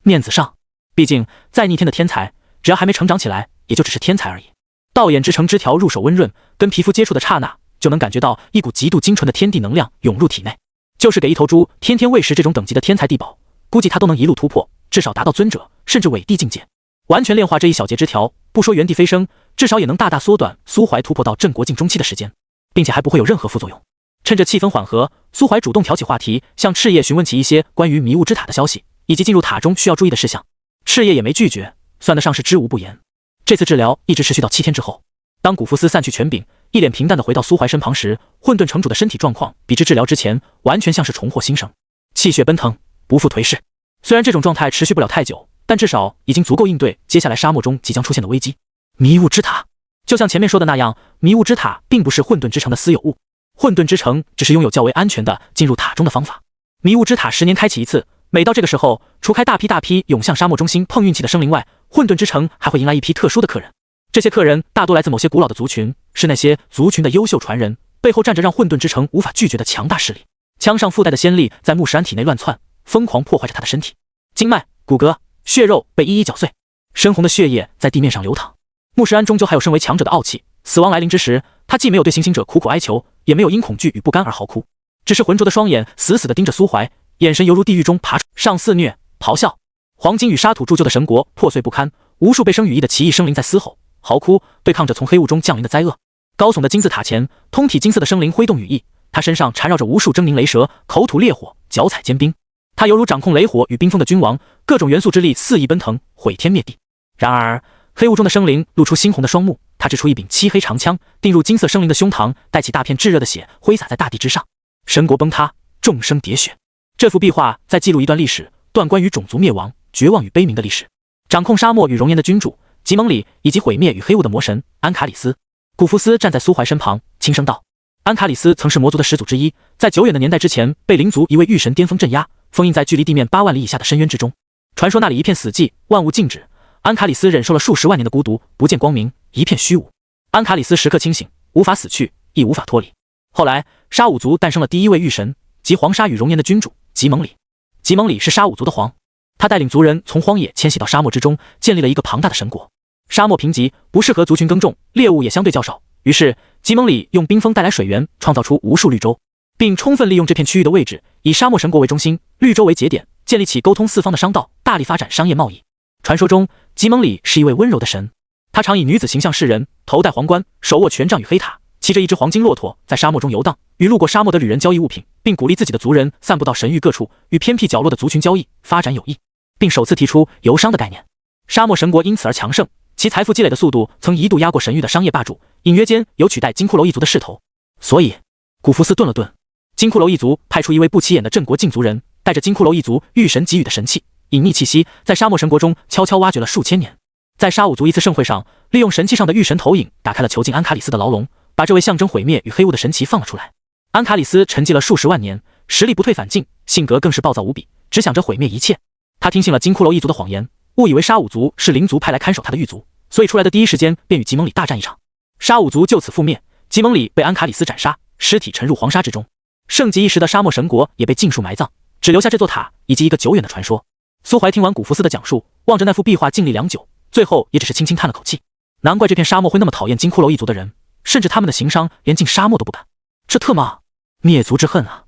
面子上。毕竟再逆天的天才，只要还没成长起来，也就只是天才而已。道眼之城枝条入手温润，跟皮肤接触的刹那，就能感觉到一股极度精纯的天地能量涌入体内。就是给一头猪天天喂食这种等级的天才地宝，估计他都能一路突破，至少达到尊者甚至伪帝境界。完全炼化这一小节枝条，不说原地飞升，至少也能大大缩短苏怀突破到镇国境中期的时间，并且还不会有任何副作用。趁着气氛缓和，苏怀主动挑起话题，向赤叶询问起一些关于迷雾之塔的消息，以及进入塔中需要注意的事项。赤叶也没拒绝，算得上是知无不言。这次治疗一直持续到7天之后，当古福斯散去权柄，一脸平淡地回到苏怀身旁时，混沌城主的身体状况比之治疗之前完全像是重获新生，气血奔腾，不复颓势。虽然这种状态持续不了太久，但至少已经足够应对接下来沙漠中即将出现的危机。迷雾之塔，就像前面说的那样，迷雾之塔并不是混沌之城的私有物，混沌之城只是拥有较为安全的进入塔中的方法。迷雾之塔10年开启一次，每到这个时候，除开大批涌向沙漠中心碰运气的生灵外，混沌之城还会迎来一批特殊的客人。这些客人大多来自某些古老的族群，是那些族群的优秀传人，背后站着让混沌之城无法拒绝的强大势力。枪上附带的仙力在牧石安体内乱窜，疯狂破坏着他的身体，经脉、骨骼、血肉被一一搅碎，深红的血液在地面上流淌。牧石安终究还有身为强者的傲气，死亡来临之时，他既没有对行刑者苦苦哀求，也没有因恐惧与不甘而嚎哭，只是浑浊的双眼死死地盯着苏怀，眼神犹如地狱中爬出上肆虐咆哮。黄金与沙土铸就的神国破碎不堪，无数被生羽翼的奇异生灵在嘶吼嚎哭，对抗着从黑雾中降临的灾厄。高耸的金字塔前，通体金色的生灵挥动羽翼，他身上缠绕着无数狰狞雷蛇，口吐烈火，脚踩坚冰。他犹如掌控雷火与冰封的君王，各种元素之力肆意奔腾，毁天灭地。然而黑雾中的生灵露出猩红的双目，他掷出一柄漆黑长枪，钉入金色生灵的胸膛，带起大片炙热的血挥洒在大地之上。神国崩塌，众生喋血。这幅壁画在记录一段历史，段关于种族灭亡、绝望与悲鸣的历史。掌控沙漠与熔岩的君主，吉蒙里以及毁灭与黑雾的魔神安卡里斯。古福斯站在苏怀身旁，轻声道：“安卡里斯曾是魔族的始祖之一，在久远的年代之前，被灵族一位御神巅峰镇压，封印在距离地面8万里以下的深渊之中。传说那里一片死寂，万物静止。安卡里斯忍受了数十万年的孤独，不见光明，一片虚无。安卡里斯时刻清醒，无法死去，亦无法脱离。后来，沙武族诞生了第一位御神，即黄沙与熔岩的君主吉蒙里。吉蒙里是沙武族的皇，他带领族人从荒野迁徙到沙漠之中，建立了一个庞大的神国。沙漠贫瘠，不适合族群耕种，猎物也相对较少。于是，吉蒙里用冰封带来水源，创造出无数绿洲，并充分利用这片区域的位置，以沙漠神国为中心，绿洲为节点，建立起沟通四方的商道，大力发展商业贸易。传说中，吉蒙里是一位温柔的神，他常以女子形象示人，头戴皇冠，手握权杖与黑塔，骑着一只黄金骆驼在沙漠中游荡，与路过沙漠的旅人交易物品，并鼓励自己的族人散布到神域各处，与偏僻角落的族群交易，发展友谊，并首次提出游商的概念。沙漠神国因此而强盛，其财富积累的速度曾一度压过神域的商业霸主，隐约间有取代金骷髅一族的势头。所以，古福斯顿了顿，金骷髅一族派出一位不起眼的镇国禁族人，带着金骷髅一族御神给予的神器、隐秘气息，在沙漠神国中悄悄挖掘了数千年。在沙武族一次盛会上，利用神器上的御神投影，打开了囚禁安卡里斯的牢笼，把这位象征毁灭与黑雾的神奇放了出来。安卡里斯沉寂了数十万年，实力不退反进，性格更是暴躁无比，只想着毁灭一切。他听信了金骷髅一族的谎言，误以为沙武族是灵族派来看守他的狱卒，所以出来的第一时间便与吉蒙里大战一场。沙武族就此覆灭，吉蒙里被安卡里斯斩杀，尸体沉入黄沙之中。盛极一时的沙漠神国也被尽数埋葬，只留下这座塔以及一个久远的传说。苏怀听完古福斯的讲述，望着那幅壁画静立良久，最后也只是轻轻叹了口气。难怪这片沙漠会那么讨厌金骷髅一族的人，甚至他们的行商连进沙漠都不敢。这特么灭族之恨啊！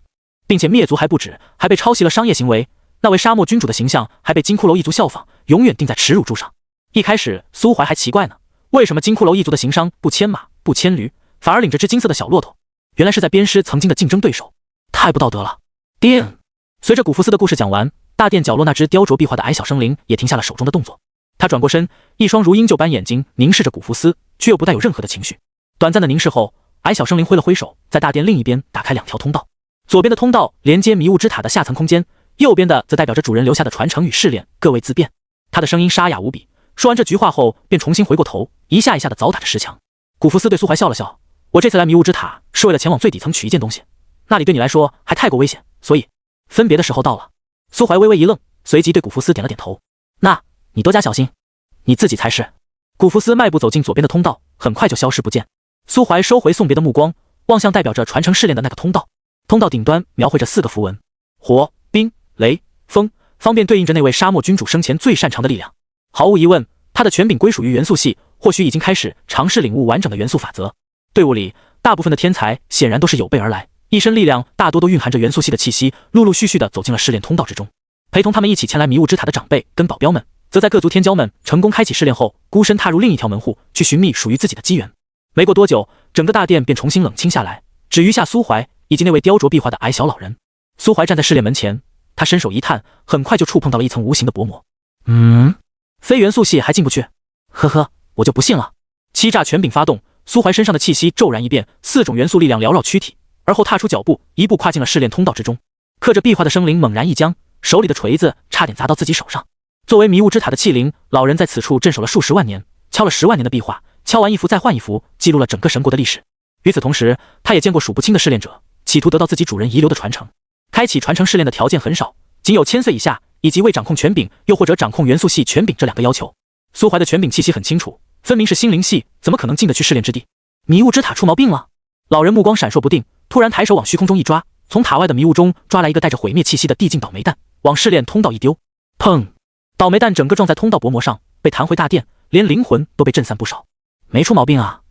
并且灭族还不止，还被抄袭了商业行为。那位沙漠君主的形象还被金骷髅一族效仿，永远钉在耻辱柱上。一开始苏怀还奇怪呢，为什么金骷髅一族的行商不牵马不牵驴，反而领着只金色的小骆驼？原来是在鞭尸曾经的竞争对手，太不道德了！叮！随着古福斯的故事讲完，大殿角落那只雕琢壁画的矮小生灵也停下了手中的动作。他转过身，一双如鹰鹫般眼睛凝视着古福斯，却又不带有任何的情绪。短暂的凝视后，矮小生灵挥了挥手，在大殿另一边打开2条通道。左边的通道连接迷雾之塔的下层空间，右边的则代表着主人留下的传承与试炼，各为自便。他的声音沙哑无比，说完这句话后，便重新回过头，一下一下的凿打着石墙。古福斯对苏怀笑了笑，我这次来迷雾之塔是为了前往最底层取一件东西，那里对你来说还太过危险，所以分别的时候到了。苏怀微微一愣，随即对古福斯点了点头。那你多加小心，你自己才是。古福斯迈步走进左边的通道，很快就消失不见。苏怀收回送别的目光，望向代表着传承试炼的那个通道。通道顶端描绘着4个符文：火、冰、雷、风，方便对应着那位沙漠君主生前最擅长的力量。毫无疑问，他的权柄归属于元素系，或许已经开始尝试领悟完整的元素法则。队伍里大部分的天才显然都是有备而来，一身力量大多都蕴含着元素系的气息，陆陆续续的走进了试炼通道之中。陪同他们一起前来迷雾之塔的长辈跟保镖们，则在各族天骄们成功开启试炼后，孤身踏入另一条门户，去寻觅属于自己的机缘。没过多久，整个大殿便重新冷清下来，只余下苏怀以及那位雕琢壁画的矮小老人。苏怀站在试炼门前，他伸手一探，很快就触碰到了一层无形的薄膜。非元素系还进不去？呵呵，我就不信了。欺诈权柄发动，苏怀身上的气息骤然一变，4种元素力量缭绕躯体，而后踏出脚步，一步跨进了试炼通道之中。刻着壁画的生灵猛然一僵，手里的锤子差点砸到自己手上。作为迷雾之塔的器灵，老人在此处镇守了数十万年，敲了10万年的壁画，敲完一幅再换一幅，记录了整个神国的历史。与此同时，他也见过数不清的试炼者，企图得到自己主人遗留的传承。开启传承试炼的条件很少，仅有1000岁以下，以及未掌控权柄又或者掌控元素系权柄这2个要求。苏怀的权柄气息很清楚，分明是心灵系，怎么可能进得去试炼之地？迷雾之塔出毛病了？老人目光闪烁不定，突然抬手往虚空中一抓，从塔外的迷雾中抓来一个带着毁灭气息的地境倒霉弹，往试炼通道一丢，砰！倒霉弹整个撞在通道薄膜上，被弹回大殿，连灵魂都被震散不少。没出毛病啊？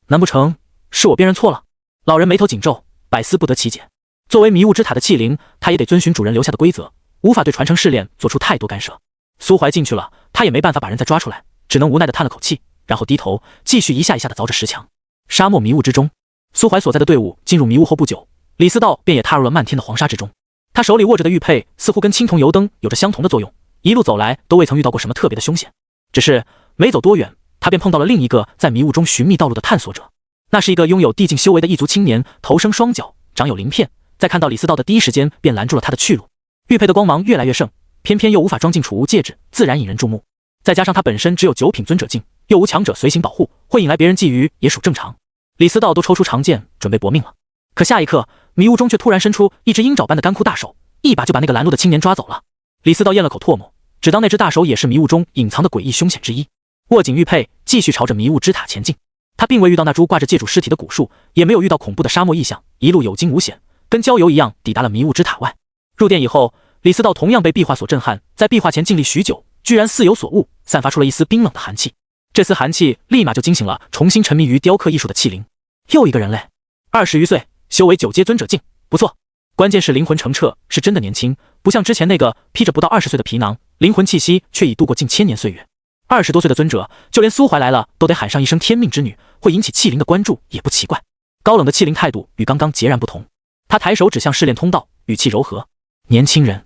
难不成是我辨认错了？老人眉头紧皱，百思不得其解。作为迷雾之塔的器灵，他也得遵循主人留下的规则，无法对传承试炼做出太多干涉。苏怀进去了，他也没办法把人再抓出来，只能无奈地叹了口气，然后低头继续一下一下地凿着石墙。沙漠迷雾之中，苏怀所在的队伍进入迷雾后不久，李思道便也踏入了漫天的黄沙之中。他手里握着的玉佩似乎跟青铜油灯有着相同的作用，一路走来都未曾遇到过什么特别的凶险。只是没走多远，他便碰到了另一个在迷雾中寻觅道路的探索者。那是一个拥有地境修为的异族青年，头生双角，长有鳞片，在看到李思道的第一时间便拦住了他的去路。玉佩的光芒越来越盛，偏偏又无法装进储物戒指，自然引人注目。再加上他本身只有9品尊者境，又无强者随行保护，会引来别人觊觎也属正常。李思道都抽出长剑准备搏命了，可下一刻，迷雾中却突然伸出一只鹰爪般的干枯大手，一把就把那个拦路的青年抓走了。李思道咽了口唾沫，只当那只大手也是迷雾中隐藏的诡异凶险之一，握紧玉佩，继续朝着迷雾之塔前进。他并未遇到那株挂着借主尸体的古树，也没有遇到恐怖的沙漠异象，一路有惊无险，跟郊游一样抵达了迷雾之塔外。入殿以后，李思道同样被壁画所震撼，在壁画前静立许久，居然似有所悟，散发出了一丝冰冷的寒气。这丝寒气立马就惊醒了重新沉迷于雕刻艺术的器灵。又一个人类，20余岁，修为9阶尊者境，不错。关键是灵魂澄澈，是真的年轻，不像之前那个披着不到20岁的皮囊，灵魂气息却已度过近1000年岁月。20多岁的尊者，就连苏怀来了都得喊上一声天命之女，会引起器灵的关注也不奇怪。高冷的器灵态度与刚刚截然不同，他抬手指向试炼通道，语气柔和：“年轻人，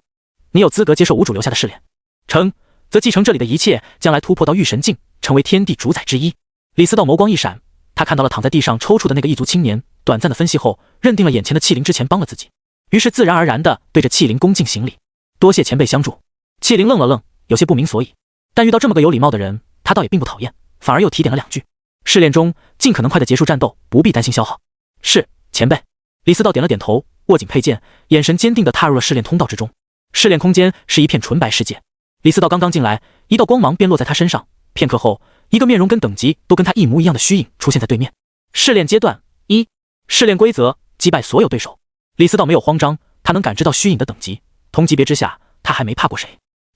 你有资格接受无主留下的试炼，成则继承这里的一切，将来突破到御神境，成为天地主宰之一。”李思道眸光一闪，他看到了躺在地上抽搐的那个异族青年，短暂的分析后，认定了眼前的器灵之前帮了自己，于是自然而然地对着器灵恭敬行礼：“多谢前辈相助。”器灵愣了愣，有些不明所以，但遇到这么个有礼貌的人，他倒也并不讨厌，反而又提点了2句：“试炼中尽可能快地结束战斗，不必担心消耗。”“是，前辈。”李思道点了点头，握紧佩剑，眼神坚定地踏入了试炼通道之中。试炼空间是一片纯白世界，李思道刚刚进来，一道光芒便落在他身上，片刻后，一个面容跟等级都跟他一模一样的虚影出现在对面。试炼阶段1，试炼规则：击败所有对手。李思道没有慌张，他能感知到虚影的等级，同级别之下，他还没怕过谁。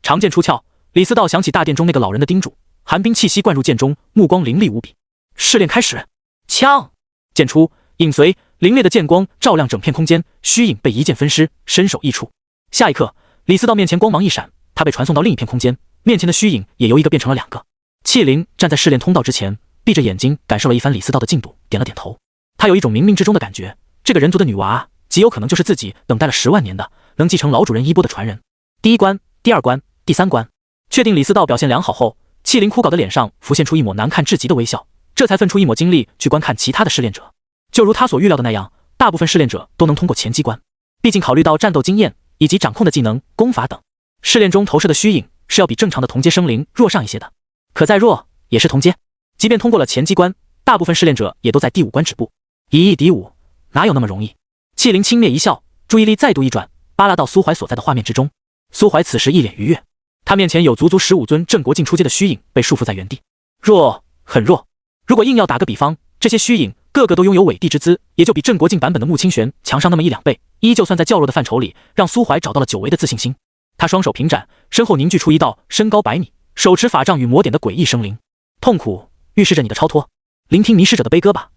长剑出鞘，李思道想起大殿中那个老人的叮嘱，寒冰气息灌入剑中，目光凌厉无比。试炼开始，枪！剑出，影随，凌冽的剑光照亮整片空间，虚影被一剑分尸，身首异处。下一刻，李思道面前光芒一闪，他被传送到另一片空间，面前的虚影也由一个变成了2个。器灵站在试炼通道之前，闭着眼睛感受了一番李思道的进度，点了点头。他有一种冥冥之中的感觉，这个人族的女娃极有可能就是自己等待了10万年的能继承老主人衣钵的传人。第1关、第2关、第3关，确定李思道表现良好后，器灵枯槁的脸上浮现出一抹难看至极的微笑，这才分出一抹精力去观看其他的试炼者。就如他所预料的那样，大部分试炼者都能通过前机关，毕竟考虑到战斗经验以及掌控的技能、功法等，试炼中投射的虚影是要比正常的同阶生灵弱上一些的。可再弱也是同阶，即便通过了前机关，大部分试炼者也都在第5关止步。以1敌5，哪有那么容易？器灵轻蔑一笑，注意力再度一转，扒拉到苏怀所在的画面之中。苏怀此时一脸愉悦，他面前有足足15尊镇国境初阶的虚影被束缚在原地，弱，很弱。如果硬要打个比方，这些虚影个个都拥有伟帝之姿，也就比镇国境版本的穆清玄强上那么1-2倍，依旧算在较弱的范畴里，让苏怀找到了久违的自信心。他双手平展，身后凝聚出一道身高100米、手持法杖与魔点的诡异生灵。痛苦预示着你的超脱，聆听迷失者的悲歌吧。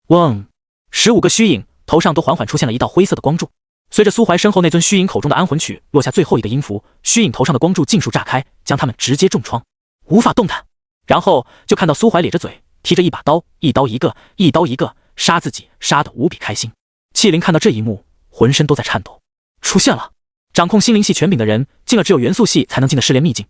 嗡！15个虚影头上都缓缓出现了一道灰色的光柱，随着苏怀身后那尊虚影口中的安魂曲落下最后一个音符，虚影头上的光柱尽数炸开，将他们直接重创，无法动弹。然后就看到苏怀咧着嘴，提着一把刀，一刀一个，一刀一个，杀自己，杀得无比开心。器灵看到这一幕，浑身都在颤抖。出现了，掌控心灵系权柄的人进了只有元素系才能进的试炼秘境，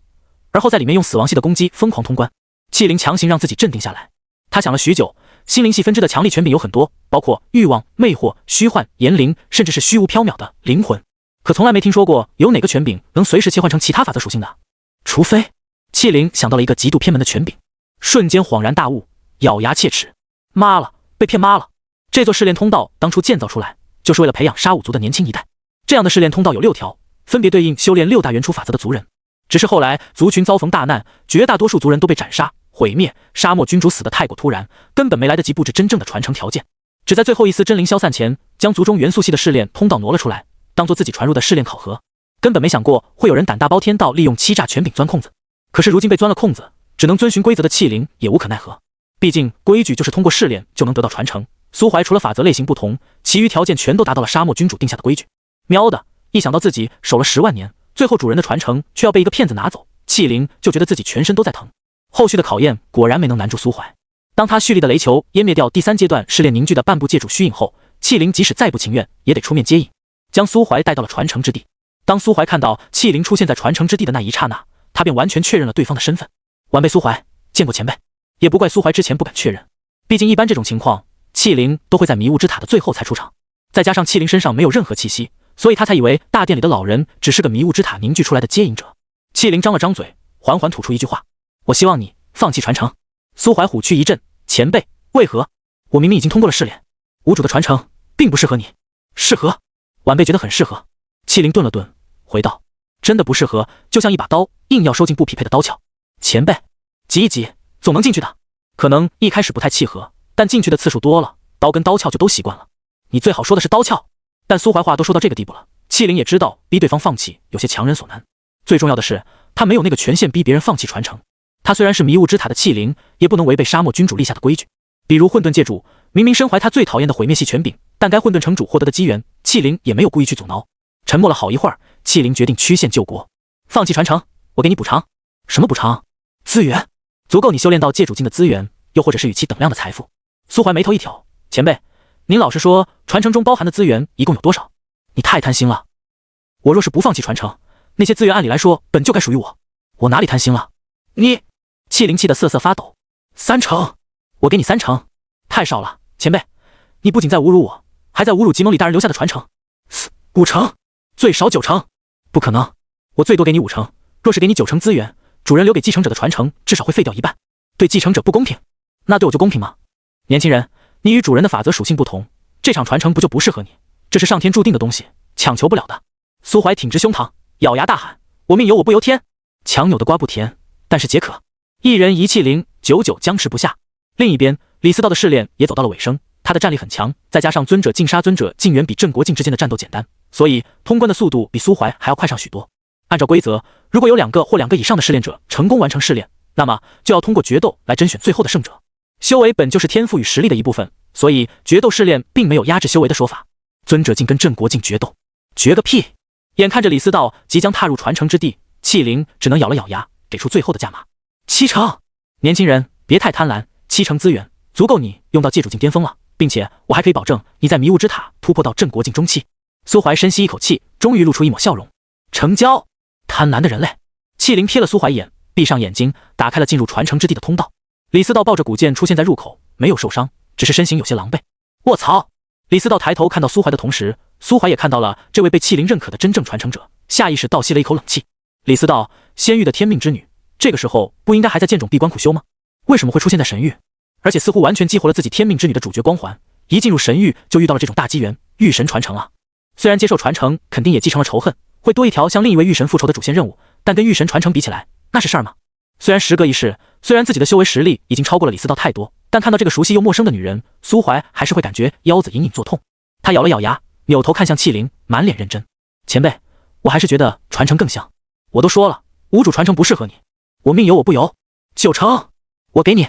而后在里面用死亡系的攻击疯狂通关。器灵强行让自己镇定下来，他想了许久，心灵系分支的强力权柄有很多，包括欲望、魅惑、虚幻、言灵，甚至是虚无缥缈的灵魂，可从来没听说过有哪个权柄能随时切换成其他法则属性的。除非……器灵想到了一个极度偏门的权柄，瞬间恍然大悟，咬牙切齿：妈了，被骗妈了！这座试炼通道当初建造出来，就是为了培养沙武族的年轻一代。这样的试炼通道有6条，分别对应修炼6大元初法则的族人。只是后来族群遭逢大难，绝大多数族人都被斩杀毁灭，沙漠君主死得太过突然，根本没来得及布置真正的传承条件，只在最后一丝真灵消散前，将族中元素系的试炼通道挪了出来，当做自己传入的试炼考核。根本没想过会有人胆大包天到利用欺诈权柄钻空子。可是如今被钻了空子，只能遵循规则的器灵也无可奈何。毕竟规矩就是通过试炼就能得到传承。苏怀除了法则类型不同，其余条件全都达到了沙漠君主定下的规矩。喵的，一想到自己守了10万年，最后主人的传承却要被一个骗子拿走，器灵就觉得自己全身都在疼。后续的考验果然没能难住苏怀。当他蓄力的雷球湮灭掉第3阶段试炼凝聚的半部界主虚影后，器灵即使再不情愿，也得出面接应，将苏怀带到了传承之地。当苏怀看到器灵出现在传承之地的那一刹那，他便完全确认了对方的身份。晚辈苏怀，见过前辈。也不怪苏怀之前不敢确认，毕竟一般这种情况，器灵都会在迷雾之塔的最后才出场。再加上器灵身上没有任何气息，所以他才以为大殿里的老人只是个迷雾之塔凝聚出来的接引者。器灵张了张嘴，缓缓吐出一句话：我希望你放弃传承。苏怀虎躯一震，前辈，为何？我明明已经通过了试炼，无主的传承并不适合你。适合？晚辈觉得很适合。气灵顿了顿，回道：真的不适合，就像一把刀，硬要收进不匹配的刀鞘。前辈，挤一挤，总能进去的。可能一开始不太契合，但进去的次数多了，刀跟刀鞘就都习惯了。你最好说的是刀鞘。但苏怀话都说到这个地步了，气灵也知道逼对方放弃有些强人所难。最重要的是，他没有那个权限逼别人放弃传承。他虽然是迷雾之塔的气灵，也不能违背沙漠君主立下的规矩。比如混沌界主，明明身怀他最讨厌的毁灭系权柄，但该混沌城主获得的机缘，气灵也没有故意去阻挠。沉默了好一会儿，气灵决定曲线救国，放弃传承，我给你补偿。什么补偿？资源，足够你修炼到界主境的资源，又或者是与其等量的财富。苏怀眉头一挑，前辈，您老实说，传承中包含的资源一共有多少？你太贪心了。我若是不放弃传承，那些资源按理来说本就该属于我，我哪里贪心了？你，气灵气得瑟瑟发抖。30%，我给你30%，太少了，前辈，你不仅在侮辱我，还在侮辱吉蒙里大人留下的传承。5%，最少9%，不可能，我最多给你5%。若是给你9%资源，主人留给继承者的传承至少会废掉一半，对继承者不公平。那对我就公平吗？年轻人，你与主人的法则属性不同，这场传承不就不适合你？这是上天注定的东西，强求不了的。苏怀挺直胸膛，咬牙大喊：我命由我不由天，强扭的瓜不甜，但是解渴。一人一气灵，久久僵持不下。另一边，李思道的试炼也走到了尾声，他的战力很强，再加上尊者禁杀尊者竟远比镇国境之间的战斗简单，所以通关的速度比苏怀还要快上许多。按照规则，如果有2个或2个以上的试炼者成功完成试炼，那么就要通过决斗来甄选最后的胜者。修为本就是天赋与实力的一部分，所以决斗试炼并没有压制修为的说法。尊者境跟镇国境决斗，决个屁！眼看着李思道即将踏入传承之地，气灵只能咬了咬牙，给出最后的价码：7%。年轻人，别太贪婪，7%资源足够你用到界主境巅峰了，并且我还可以保证你在迷雾之塔突破到镇国境中期。苏怀深吸一口气，终于露出一抹笑容。成交！贪婪的人类！气灵瞥了苏怀一眼，闭上眼睛，打开了进入传承之地的通道。李思道抱着古剑出现在入口，没有受伤，只是身形有些狼狈。卧槽！李思道抬头看到苏怀的同时，苏怀也看到了这位被气灵认可的真正传承者，下意识倒吸了一口冷气。李思道，仙域的天命之女，这个时候不应该还在剑冢闭关苦修吗？为什么会出现在神域？而且似乎完全激活了自己天命之女的主角光环，一进入神域就遇到了这种大机缘，御神传承啊！虽然接受传承肯定也继承了仇恨，会多一条向另一位御神复仇的主线任务，但跟御神传承比起来，那是事儿吗？虽然时隔一世，虽然自己的修为实力已经超过了李思道太多，但看到这个熟悉又陌生的女人，苏怀还是会感觉腰子隐隐作痛。他咬了咬牙，扭头看向气灵，满脸认真：前辈，我还是觉得传承更像。我都说了，无主传承不适合你，我命由我不由。9%，我给你。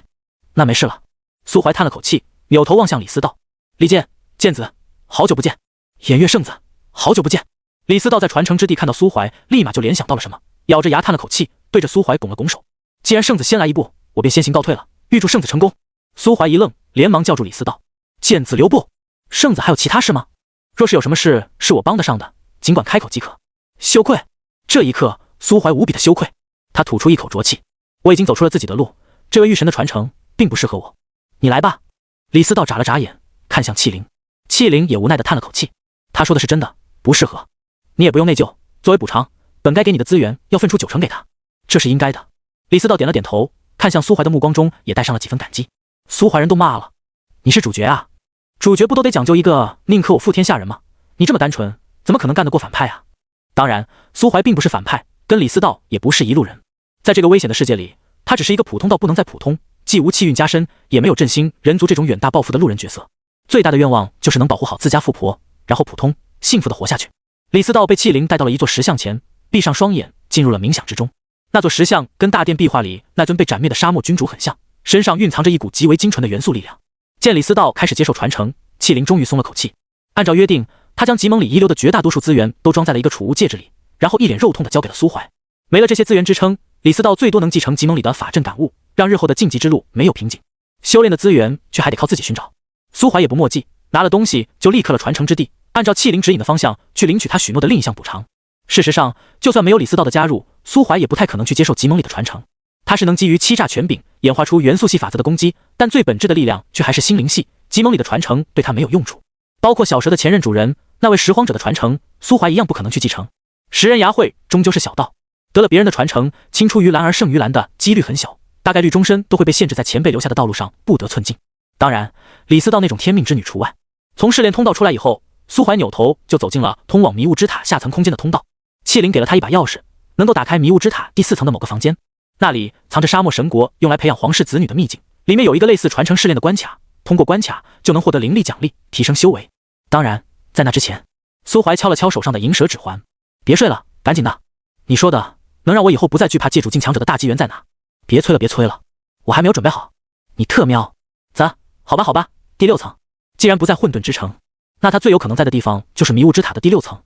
那没事了。苏怀叹了口气，扭头望向李思道：利剑，剑子，好久不见。偃月圣子，好久不见。李思道在传承之地看到苏怀，立马就联想到了什么，咬着牙叹了口气，对着苏怀拱了拱手：既然圣子先来一步，我便先行告退了，预祝圣子成功。苏怀一愣，连忙叫住李思道：剑子留步，圣子还有其他事吗？若是有什么事是我帮得上的，尽管开口即可。羞愧！这一刻，苏怀无比的羞愧，他吐出一口浊气：我已经走出了自己的路，这位御神的传承并不适合我，你来吧。李思道眨了眨眼，看向气灵，气灵也无奈地叹了口气，他说的是真的，不适合。你也不用内疚，作为补偿，本该给你的资源要分出9%给他，这是应该的。李思道点了点头，看向苏怀的目光中也带上了几分感激。苏怀人都骂了，你是主角啊，主角不都得讲究一个宁可我负天下人吗？你这么单纯，怎么可能干得过反派啊？当然，苏怀并不是反派，跟李思道也不是一路人。在这个危险的世界里，他只是一个普通到不能再普通，既无气运加身，也没有振兴人族这种远大抱负的路人角色。最大的愿望就是能保护好自家富婆，然后普通幸福的活下去。李思道被气灵带到了一座石像前，闭上双眼，进入了冥想之中。那座石像跟大殿壁画里那尊被斩灭的沙漠君主很像，身上蕴藏着一股极为精纯的元素力量。见李思道开始接受传承，气灵终于松了口气。按照约定，他将吉蒙里遗留的绝大多数资源都装在了一个储物戒指里，然后一脸肉痛地交给了苏怀。没了这些资源支撑，李思道最多能继承吉蒙里的法阵感悟，让日后的晋级之路没有瓶颈。修炼的资源却还得靠自己寻找。苏怀也不墨迹，拿了东西就立刻了传承之地，按照气灵指引的方向去领取他许诺的另一项补偿。事实上，就算没有李思道的加入，苏怀也不太可能去接受吉蒙里的传承。他是能基于欺诈权柄演化出元素系法则的攻击，但最本质的力量却还是心灵系。吉蒙里的传承对他没有用处，包括小蛇的前任主人那位拾荒者的传承，苏怀一样不可能去继承。食人牙慧终究是小道，得了别人的传承，青出于蓝而胜于蓝的几率很小，大概率终身都会被限制在前辈留下的道路上，不得寸进。当然，李思道那种天命之女除外。从试炼通道出来以后，苏怀扭头就走进了通往迷雾之塔下层空间的通道。气灵给了他一把钥匙，能够打开迷雾之塔第4层的某个房间，那里藏着沙漠神国用来培养皇室子女的秘境，里面有一个类似传承试炼的关卡，通过关卡就能获得灵力奖励，提升修为。当然，在那之前，苏怀敲了敲手上的银蛇指环，别睡了，赶紧的。你说的能让我以后不再惧怕借主境强者的大机缘在哪？别催了，别催了，我还没有准备好。你特喵，好吧好吧，第6层。既然不在混沌之城，那他最有可能在的地方就是迷雾之塔的第6层，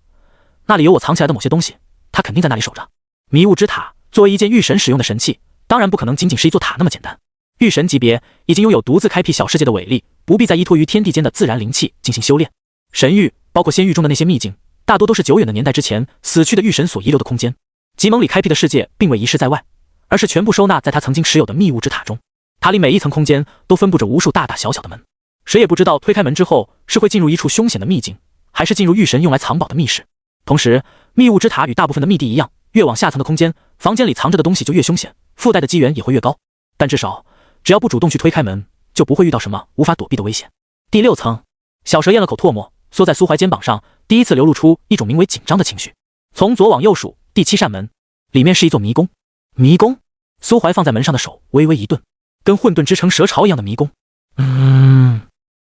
那里有我藏起来的某些东西，他肯定在那里守着。迷雾之塔作为一件御神使用的神器，当然不可能仅仅是一座塔那么简单。御神级别已经拥有独自开辟小世界的伟力，不必再依托于天地间的自然灵气进行修炼。神域包括仙域中的那些秘境，大多都是久远的年代之前死去的御神所遗留的空间。极盟里开辟的世界并未遗失在外，而是全部收纳在他曾经持有的密雾之塔中。塔里每一层空间都分布着无数大大小小的门，谁也不知道推开门之后是会进入一处凶险的秘境，还是进入御神用来藏宝的密室。同时，密雾之塔与大部分的秘地一样，越往下层的空间，房间里藏着的东西就越凶险，附带的机缘也会越高。但至少，只要不主动去推开门，就不会遇到什么无法躲避的危险。第6层，小蛇咽了口唾沫，缩在苏怀肩膀上，第一次流露出一种名为紧张的情绪。从左往右数，第7扇门，里面是一座迷宫。迷宫？苏怀放在门上的手微微一顿，跟混沌之城蛇巢一样的迷宫。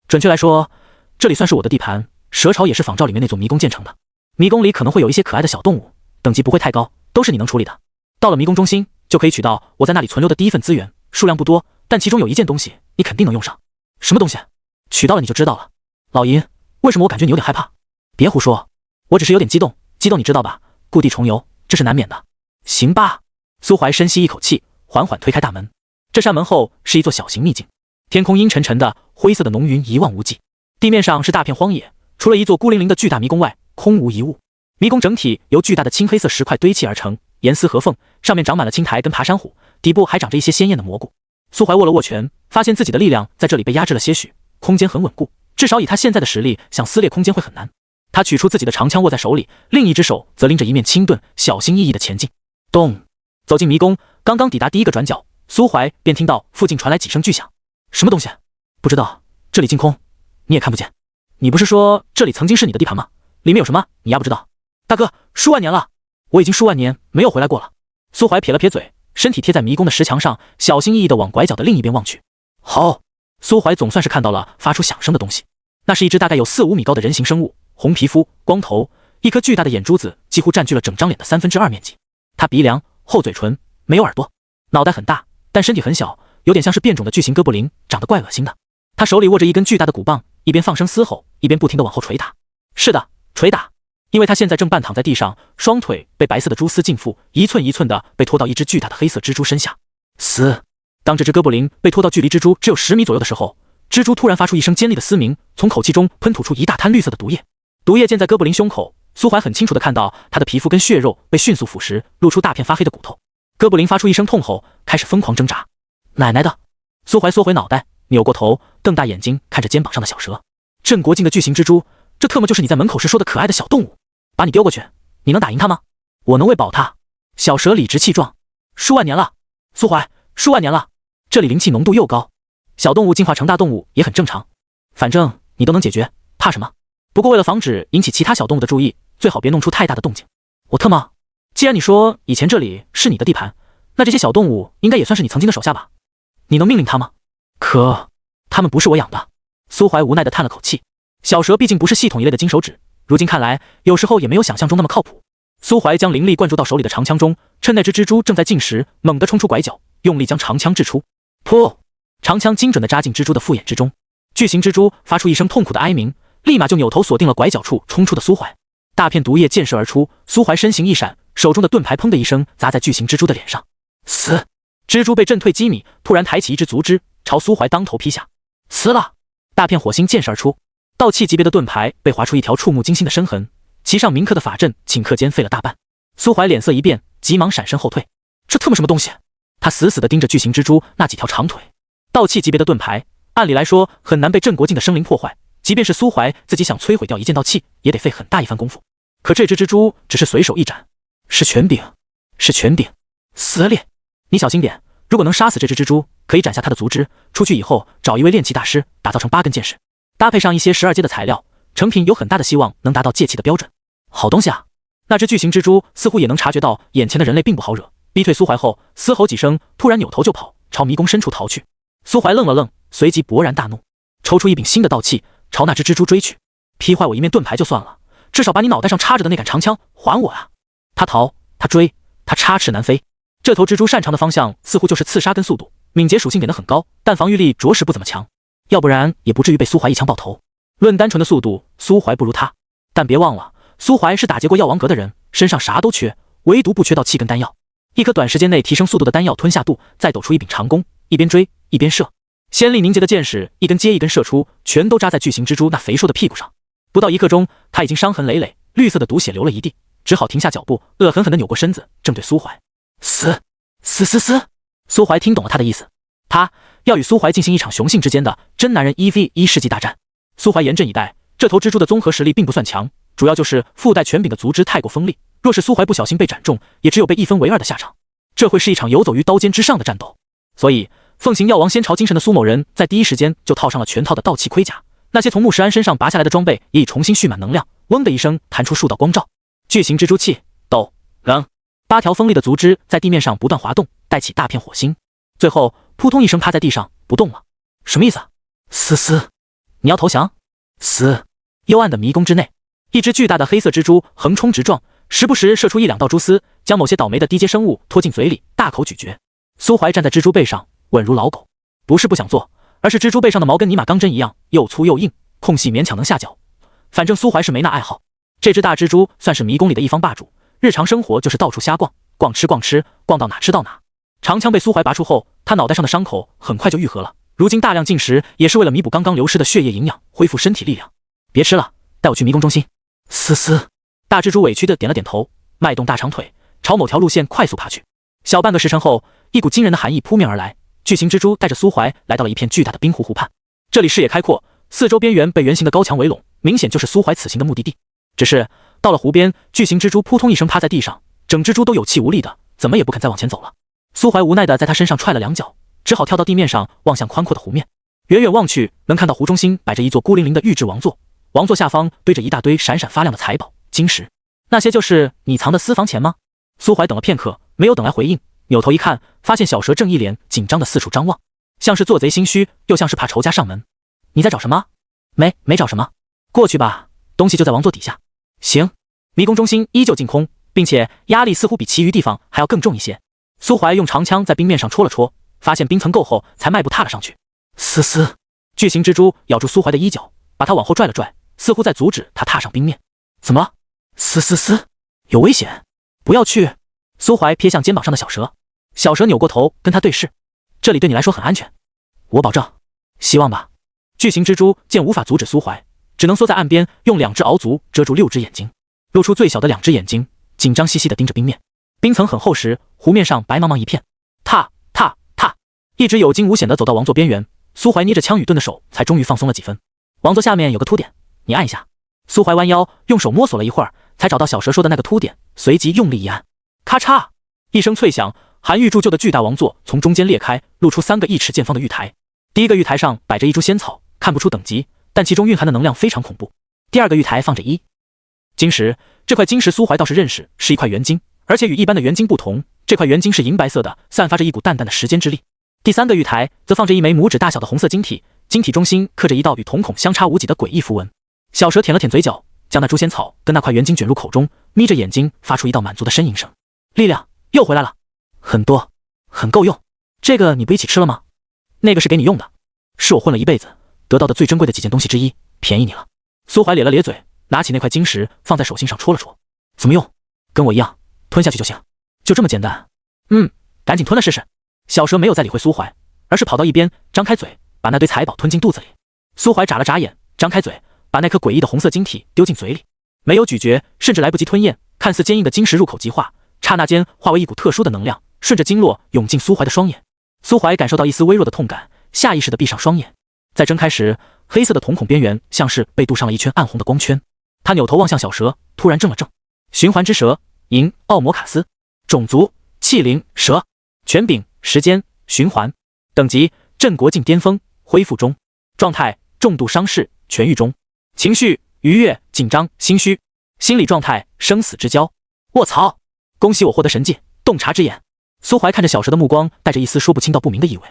准确来说，这里算是我的地盘，蛇巢也是仿照里面那座迷宫建成的。迷宫里可能会有一些可爱的小动物，等级不会太高，都是你能处理的。到了迷宫中心，就可以取到我在那里存留的第1份资源，数量不多，但其中有一件东西你肯定能用上。什么东西？取到了你就知道了。老银，为什么我感觉你有点害怕？别胡说，我只是有点激动你知道吧？故地重游，这是难免的。行吧。苏怀深吸一口气，缓缓推开大门。这扇门后是一座小型秘境，天空阴沉沉的，灰色的浓云一望无际，地面上是大片荒野，除了一座孤零零的巨大迷宫外，空无一物。迷宫整体由巨大的青黑色石块堆砌而成，严丝合缝，上面长满了青苔跟爬山虎，底部还长着一些鲜艳的蘑菇。苏怀握了握拳，发现自己的力量在这里被压制了些许，空间很稳固，至少以他现在的实力，想撕裂空间会很难。他取出自己的长枪握在手里，另一只手则拎着一面轻盾，小心翼翼地前进。咚！走进迷宫，刚刚抵达第一个转角，苏怀便听到附近传来几声巨响。什么东西？不知道，这里净空，你也看不见。你不是说这里曾经是你的地盘吗？里面有什么？你丫不知道？大哥，数万年了，我已经数万年没有回来过了。苏怀撇了撇嘴，身体贴在迷宫的石墙上，小心翼翼地往拐角的另一边望去。好，苏怀总算是看到了发出响声的东西，那是一只大概有4、5米高的人形生物，红皮肤，光头，一颗巨大的眼珠子几乎占据了整张脸的2/3面积。他鼻梁、厚嘴唇，没有耳朵，脑袋很大，但身体很小，有点像是变种的巨型哥布林，长得怪恶心的。他手里握着一根巨大的鼓棒，一边放声嘶吼，一边不停地往后捶打。是的，捶打，因为他现在正半躺在地上，双腿被白色的蛛丝浸覆，一寸一寸的被拖到一只巨大的黑色蜘蛛身下。嘶！当这只哥布林被拖到距离蜘蛛只有10米左右的时候，蜘蛛突然发出一声尖利的嘶鸣，从口气中喷吐出一大滩绿色的毒液。毒液溅在哥布林胸口，苏怀很清楚地看到他的皮肤跟血肉被迅速腐蚀，露出大片发黑的骨头。哥布林发出一声痛吼，开始疯狂挣扎。奶奶的！苏怀缩回脑袋，扭过头，瞪大眼睛看着肩膀上的小蛇。镇国境的巨型蜘蛛，这特么就是你在门口时说的可爱的小动物。把你丢过去，你能打赢它吗？我能喂饱它。小蛇理直气壮。数万年了，苏怀，数万年了，这里灵气浓度又高，小动物进化成大动物也很正常。反正你都能解决，怕什么？不过为了防止引起其他小动物的注意，最好别弄出太大的动静。我特么，既然你说以前这里是你的地盘，那这些小动物应该也算是你曾经的手下吧？你能命令它吗？可它们不是我养的。苏怀无奈地叹了口气。小蛇毕竟不是系统一类的金手指，如今看来，有时候也没有想象中那么靠谱。苏怀将灵力灌注到手里的长枪中，趁那只蜘蛛正在进食，猛地冲出拐角，用力将长枪掷出。噗！长枪精准地扎进蜘蛛的复眼之中。巨型蜘蛛发出一声痛苦的哀鸣，立马就扭头锁定了拐角处冲出的苏怀。大片毒液溅射而出，苏怀身形一闪，手中的盾牌砰的一声砸在巨型蜘蛛的脸上。死！蜘蛛被震退几米，突然抬起一只足肢，朝苏怀当头劈下。呲了！大片火星溅射而出，道气级别的盾牌被划出一条触目惊心的深痕，其上铭刻的法阵顷刻间废了大半。苏怀脸色一变，急忙闪身后退。这特么什么东西？他死死地盯着巨型蜘蛛那几条长腿。道气级别的盾牌，按理来说很难被镇国境的生灵破坏，即便是苏怀自己想摧毁掉一件道气，也得费很大一番功夫。可这只蜘蛛只是随手一斩，是权柄，是权柄，撕裂！你小心点，如果能杀死这只蜘蛛，可以斩下它的足肢，出去以后找一位炼器大师，打造成8根剑士，搭配上一些12阶的材料，成品有很大的希望能达到戒器的标准。好东西啊！那只巨型蜘蛛似乎也能察觉到眼前的人类并不好惹，逼退苏怀后，嘶吼几声，突然扭头就跑，朝迷宫深处逃去。苏怀愣了愣，随即勃然大怒，抽出一柄新的道器，朝那只蜘蛛追去。劈坏我一面盾牌就算了，至少把你脑袋上插着的那杆长枪还我啊！他逃，他追，他插翅难飞。这头蜘蛛擅长的方向似乎就是刺杀跟速度，敏捷属性点得很高，但防御力着实不怎么强，要不然也不至于被苏怀一枪爆头。论单纯的速度，苏怀不如他，但别忘了，苏怀是打劫过药王阁的人，身上啥都缺，唯独不缺到气跟丹药。一颗短时间内提升速度的丹药吞下肚，再抖出一柄长弓，一边追一边射，仙力凝结的箭矢一根接一根射出，全都扎在巨型蜘蛛那肥硕的屁股上。不到1刻钟，他已经伤痕累累，绿色的毒血流了一地，只好停下脚步，恶狠狠地扭过身子，正对苏怀。死！苏怀听懂了他的意思，他要与苏怀进行一场雄性之间的真男人1v1世纪大战。苏怀严阵以待，这头蜘蛛的综合实力并不算强，主要就是附带权柄的足肢太过锋利，若是苏怀不小心被斩中，也只有被1分为2的下场。这会是一场游走于刀尖之上的战斗。所以，奉行药王仙朝精神的苏某人在第一时间就套上了全套的道器盔甲，那些从穆石安身上拔下来的装备也已重新蓄满能量，嗡的一声弹出数道光照。巨型蜘蛛气斗冷，8条锋利的足肢在地面上不断滑动，带起大片火星，最后扑通一声趴在地上不动了。什么意思？你要投降？幽暗的迷宫之内，一只巨大的黑色蜘蛛横冲直撞，时不时射出1、2道蛛丝，将某些倒霉的低阶生物拖进嘴里大口咀嚼。苏怀站在蜘蛛背上，稳如老狗，不是不想做，而是蜘蛛背上的毛跟尼玛钢针一样，又粗又硬，空隙勉强能下脚。反正苏怀是没那爱好。这只大蜘蛛算是迷宫里的一方霸主，日常生活就是到处瞎逛，逛吃，逛到哪吃到哪。长枪被苏怀拔出后，他脑袋上的伤口很快就愈合了，如今大量进食也是为了弥补刚刚流失的血液营养，恢复身体力量。别吃了，带我去迷宫中心。大蜘蛛委屈地点了点头，迈动大长腿，朝某条路线快速爬去。小半个时辰后，一股惊人的寒意扑面而来，巨型蜘蛛带着苏怀来到了一片巨大的冰湖湖畔。这里视野开阔，四周边缘被圆形的高墙围拢，明显就是苏怀此行的目的地。只是到了湖边，巨型蜘蛛扑通一声趴在地上，整只猪都有气无力的，怎么也不肯再往前走了。苏怀无奈地在他身上踹了2脚，只好跳到地面上望向宽阔的湖面。远远望去，能看到湖中心摆着一座孤零零的玉制王座，王座下方堆着一大堆闪闪发亮的财宝晶石。那些就是你藏的私房钱吗？苏怀等了片刻，没有等来回应，扭头一看，发现小蛇正一脸紧张的四处张望，像是做贼心虚，又像是怕仇家上门。你在找什么？没找什么，过去吧，东西就在王座底下。行。迷宫中心依旧净空，并且压力似乎比其余地方还要更重一些。苏怀用长枪在冰面上戳了戳，发现冰层够厚，才迈步踏了上去。巨型蜘蛛咬住苏怀的衣角，把他往后拽了拽，似乎在阻止他踏上冰面。怎么了？有危险，不要去。苏怀瞥向肩膀上的小蛇，小蛇扭过头跟他对视。这里对你来说很安全，我保证。希望吧。巨型蜘蛛见无法阻止苏怀，只能缩在岸边，用2只鳌足遮住6只眼睛，露出最小的2只眼睛，紧张兮兮地盯着冰面。冰层很厚实，湖面上白茫茫一片。踏，一直有惊无险地走到王座边缘，苏怀捏着枪与盾的手才终于放松了几分。王座下面有个凸点，你按一下。苏怀弯腰用手摸索了一会儿，才找到小蛇说的那个凸点，随即用力一按，咔嚓一声脆响，韩愈铸就的巨大王座从中间裂开，露出3个1尺见方的玉台。第一个玉台上摆着一株仙草，看不出等级，但其中蕴含的能量非常恐怖。第2个玉台放着晶石，这块晶石苏怀倒是认识，是一块元晶，而且与一般的元晶不同，这块元晶是银白色的，散发着一股淡淡的时间之力。第3个玉台则放着一枚拇指大小的红色晶体，晶体中心刻着一道与瞳孔相差无几的诡异符文。小蛇舔了舔嘴角，将那株仙草跟那块元晶卷入口中，眯着眼睛发出一道满足的呻吟声。力量又回来了，很多，很够用。这个你不一起吃了吗？那个是给你用的，是我混了一辈子得到的最珍贵的几件东西之一，便宜你了。苏怀咧了咧嘴，拿起那块晶石放在手心上戳了戳。怎么用？跟我一样，吞下去就行，就这么简单。赶紧吞了试试。小蛇没有再理会苏怀，而是跑到一边，张开嘴把那堆财宝吞进肚子里。苏怀眨了眨眼，张开嘴把那颗诡异的红色晶体丢进嘴里，没有咀嚼，甚至来不及吞咽，看似坚硬的晶石入口即化，刹那间化为一股特殊的能量，顺着经络涌进苏怀的双眼。苏怀感受到一丝微弱的痛感，下意识地闭上双眼。在睁开时，黑色的瞳孔边缘像是被镀上了一圈暗红的光圈。他扭头望向小蛇，突然怔了怔。循环之蛇，银奥摩卡斯，种族气灵蛇，权柄时间循环。等级镇国境巅峰，恢复中。状态重度伤势，痊愈中。情绪愉悦、紧张、心虚。心理状态生死之交。卧槽！恭喜我获得神技洞察之眼。苏怀看着小蛇的目光带着一丝说不清道不明的意味。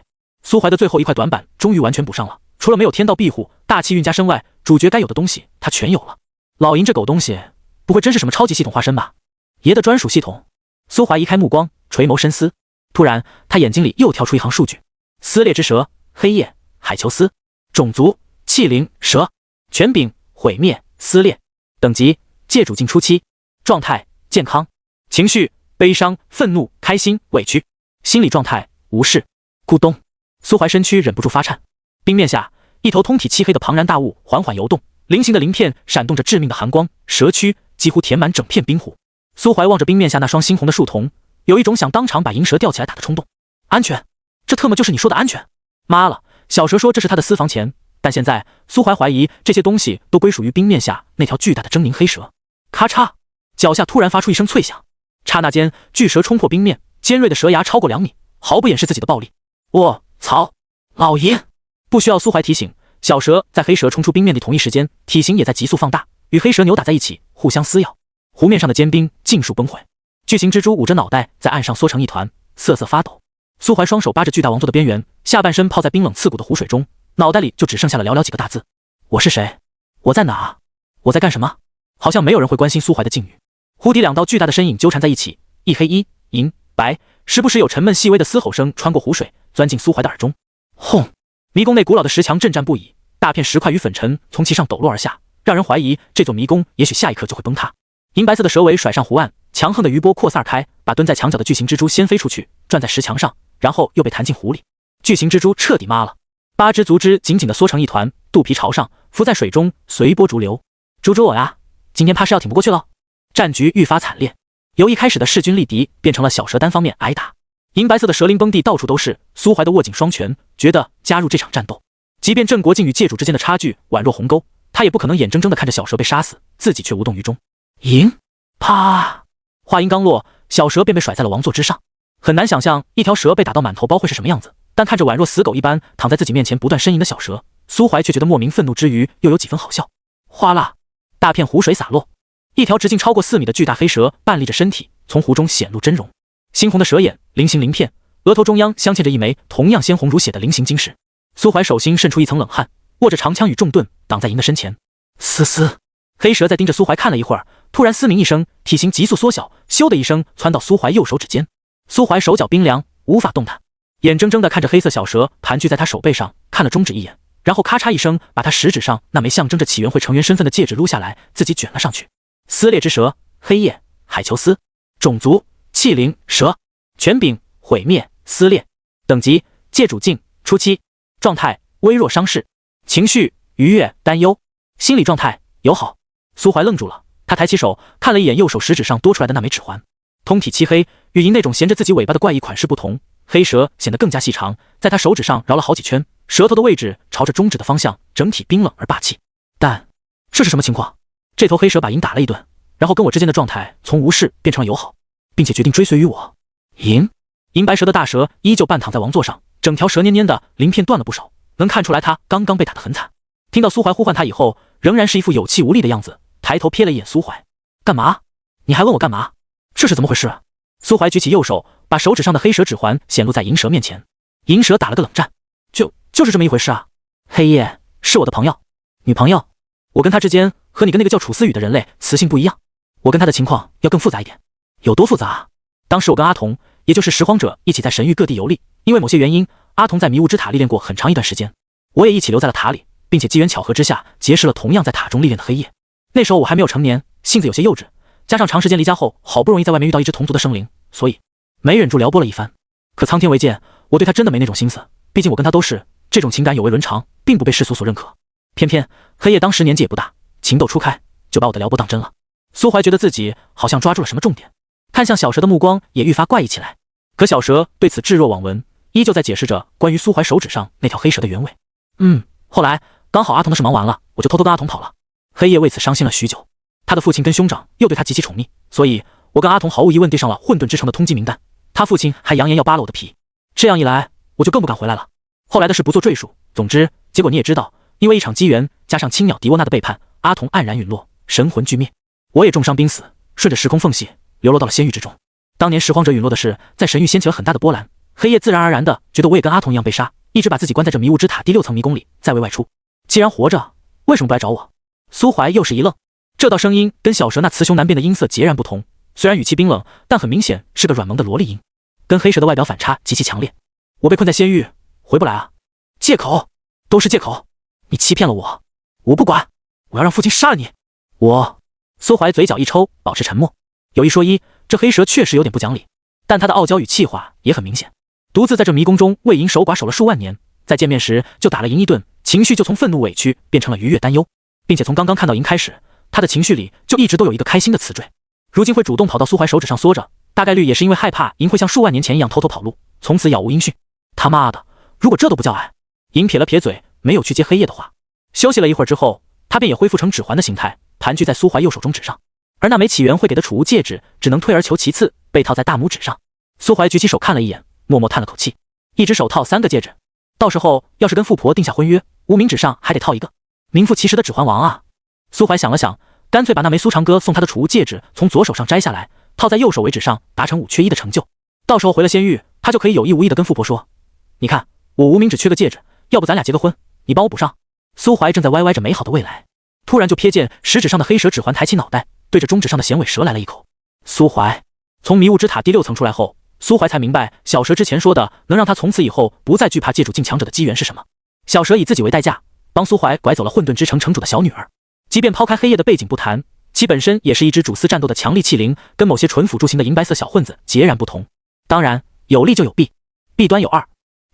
苏怀的最后一块短板终于完全补上了，除了没有天道庇护、大气运加身外，主角该有的东西他全有了。老银这狗东西，不会真是什么超级系统化身吧？爷的专属系统。苏怀移开目光，垂眸深思。突然，他眼睛里又跳出一行数据：撕裂之蛇，黑夜，海球斯。种族气灵蛇。权柄毁灭撕裂。等级界主境初期。状态健康。情绪悲伤、愤怒、开心、委屈。心理状态无视。咕咚，苏怀身躯忍不住发颤。冰面下，一头通体漆黑的庞然大物缓缓游动，菱形的鳞片闪动着致命的寒光，蛇躯几乎填满整片冰湖。苏怀望着冰面下那双猩红的树瞳，有一种想当场把银蛇吊起来打的冲动。安全？这特么就是你说的安全？妈了，小蛇说这是他的私房钱，但现在苏怀怀疑这些东西都归属于冰面下那条巨大的狰狞黑蛇。咔嚓，脚下突然发出一声脆响，刹那间巨蛇冲破冰面，尖锐的蛇牙超过2米，毫不掩饰自己的暴力。卧槽！老爷！不需要苏怀提醒，小蛇在黑蛇冲出冰面的同一时间，体型也在急速放大，与黑蛇扭打在一起，互相撕咬。湖面上的坚冰尽数崩毁，巨型蜘蛛捂着脑袋在岸上缩成一团，瑟瑟发抖。苏怀双手扒着巨大王座的边缘，下半身泡在冰冷刺骨的湖水中，脑袋里就只剩下了寥寥几个大字：我是谁？我在哪？我在干什么？好像没有人会关心苏怀的境遇。湖底2道巨大的身影纠缠在一起，一黑一银白，时不时有沉闷细微的嘶吼声穿过湖水，钻进苏怀的耳中。轰！迷宫内古老的石墙震颤不已，大片石块与粉尘从其上抖落而下，让人怀疑这座迷宫也许下一刻就会崩塌。银白色的蛇尾甩上湖岸，强横的余波扩散开，把蹲在墙角的巨型蜘蛛掀飞出去，转在石墙上，然后又被弹进湖里。巨型蜘蛛彻底麻了，8只足肢紧紧地缩成一团，肚皮朝上，浮在水中，随波逐流。猪猪我呀，今天怕是要挺不过去了。战局愈发惨烈，由一开始的势均力敌变成了小蛇单方面挨打。银白色的蛇鳞崩地到处都是，苏怀的握紧双拳，觉得加入这场战斗，即便镇国境与界主之间的差距宛若鸿沟，他也不可能眼睁睁地看着小蛇被杀死，自己却无动于衷。赢！啪！话音刚落，小蛇便被甩在了王座之上。很难想象一条蛇被打到满头包会是什么样子，但看着宛若死狗一般躺在自己面前不断呻吟的小蛇，苏怀却觉得莫名愤怒之余又有几分好笑。哗啦！大片湖水洒落，一条直径超过4米的巨大黑蛇半立着身体从湖中显露真容，猩红的蛇眼，菱形鳞片，额头中央镶嵌着一枚同样鲜红如血的菱形晶石。苏怀手心渗出一层冷汗，握着长枪与重盾挡在银的身前。嘶嘶！黑蛇在盯着苏怀看了一会儿，突然嘶鸣一声，体型急速缩小，咻的一声窜到苏怀右手指尖。苏怀手脚冰凉，无法动弹，眼睁睁地看着黑色小蛇盘踞在他手背上，看了中指一眼，然后咔嚓一声把他食指上那枚象征着起源会成员身份的戒指撸下来，自己卷了上去。撕裂之蛇，黑夜，海球斯。种族气灵蛇。权柄毁灭撕裂。等级界主境初期。状态微弱伤势。情绪愉悦担忧。心理状态友好。苏怀愣住了，他抬起手看了一眼右手食指上多出来的那枚指环，通体漆黑，与银那种衔着自己尾巴的怪异款式不同，黑蛇显得更加细长，在他手指上绕了好几圈，舌头的位置朝着中指的方向，整体冰冷而霸气。但这是什么情况？这头黑蛇把银打了一顿，然后跟我之间的状态从无视变成了友好，并且决定追随于我。银白蛇的大蛇依旧半躺在王座上，整条蛇蔫蔫的，鳞片断了不少，能看出来他刚刚被打得很惨。听到苏怀呼唤他以后，仍然是一副有气无力的样子，抬头瞥了一眼苏怀。干嘛？你还问我干嘛？这是怎么回事？苏怀举起右手，把手指上的黑蛇指环显露在银蛇面前。银蛇打了个冷战，就是这么一回事啊。黑夜是我的朋友，女朋友，我跟他之间和你跟那个叫楚思雨的人类雌性不一样，我跟他的情况要更复杂一点。有多复杂啊？当时我跟阿童，也就是拾荒者一起在神域各地游历，因为某些原因，阿童在迷雾之塔历练过很长一段时间，我也一起留在了塔里，并且机缘巧合之下结识了同样在塔中历练的黑夜。那时候我还没有成年，性子有些幼稚，加上长时间离家后好不容易在外面遇到一只同族的生灵，所以没忍住撩拨了一番。可苍天为鉴，我对他真的没那种心思，毕竟我跟他都是这种情感有违伦常，并不被世俗所认可。偏偏黑夜当时年纪也不大，情窦初开，就把我的撩拨当真了。苏怀觉得自己好像抓住了什么重点，看向小蛇的目光也愈发怪异起来。可小蛇对此置若罔闻，依旧在解释着关于苏怀手指上那条黑蛇的原委。后来刚好阿童的事忙完了，我就偷偷跟阿童跑了。黑夜为此伤心了许久，他的父亲跟兄长又对他极其宠溺，所以我跟阿童毫无疑问递上了混沌之城的通缉名单。他父亲还扬言要扒了我的皮，这样一来，我就更不敢回来了。后来的事不做赘述，总之结果你也知道，因为一场机缘，加上青鸟狄沃娜的背叛，阿童黯然陨落，神魂俱灭，我也重伤濒死，顺着时空缝隙流落到了仙域之中。当年拾荒者陨落的事，在神域掀起了很大的波澜，黑夜自然而然的觉得我也跟阿童一样被杀，一直把自己关在这迷雾之塔第6层迷宫里，再未外出。既然活着，为什么不来找我？苏怀又是一愣，这道声音跟小蛇那雌雄难辨的音色截然不同，虽然语气冰冷，但很明显是个软萌的萝莉音，跟黑蛇的外表反差极其强烈。我被困在仙域，回不来啊！借口，都是借口！你欺骗了我，我不管，我要让父亲杀了你！苏怀嘴角一抽，保持沉默。有一说一，这黑蛇确实有点不讲理，但他的傲娇与气话也很明显。独自在这迷宫中为银守寡守了数万年，在见面时就打了银一顿，情绪就从愤怒委屈变成了愉悦担忧，并且从刚刚看到银开始，他的情绪里就一直都有一个开心的词缀。如今会主动跑到苏怀手指上缩着，大概率也是因为害怕银会像数万年前一样偷偷跑路，从此杳无音讯。他妈的，如果这都不叫爱！银撇了撇嘴，没有去接黑夜的话。休息了一会儿之后，他便也恢复成指环的形态，盘踞在苏怀右手中指上。而那枚起源会给的储物戒指，只能退而求其次，被套在大拇指上。苏怀举起手看了一眼，默默叹了口气。一只手套3个戒指，到时候要是跟富婆定下婚约，无名指上还得套一个，名副其实的指环王啊！苏怀想了想，干脆把那枚苏长哥送他的储物戒指从左手上摘下来，套在右手尾指上，达成5缺1的成就。到时候回了仙域，他就可以有意无意的跟富婆说：“你看，我无名指缺个戒指，要不咱俩结个婚，你帮我补上。”苏怀正在歪歪着美好的未来，突然就瞥见食指上的黑蛇指环抬起脑袋，对着中指上的衔尾蛇来了一口。苏怀从迷雾之塔第6层出来后，苏怀才明白小蛇之前说的能让他从此以后不再惧怕借主境强者的机缘是什么。小蛇以自己为代价，帮苏怀拐走了混沌之城城主的小女儿。即便抛开黑夜的背景不谈，其本身也是一只主司战斗的强力器灵，跟某些纯辅助型的银白色小混子截然不同。当然，有利就有弊，弊端有2。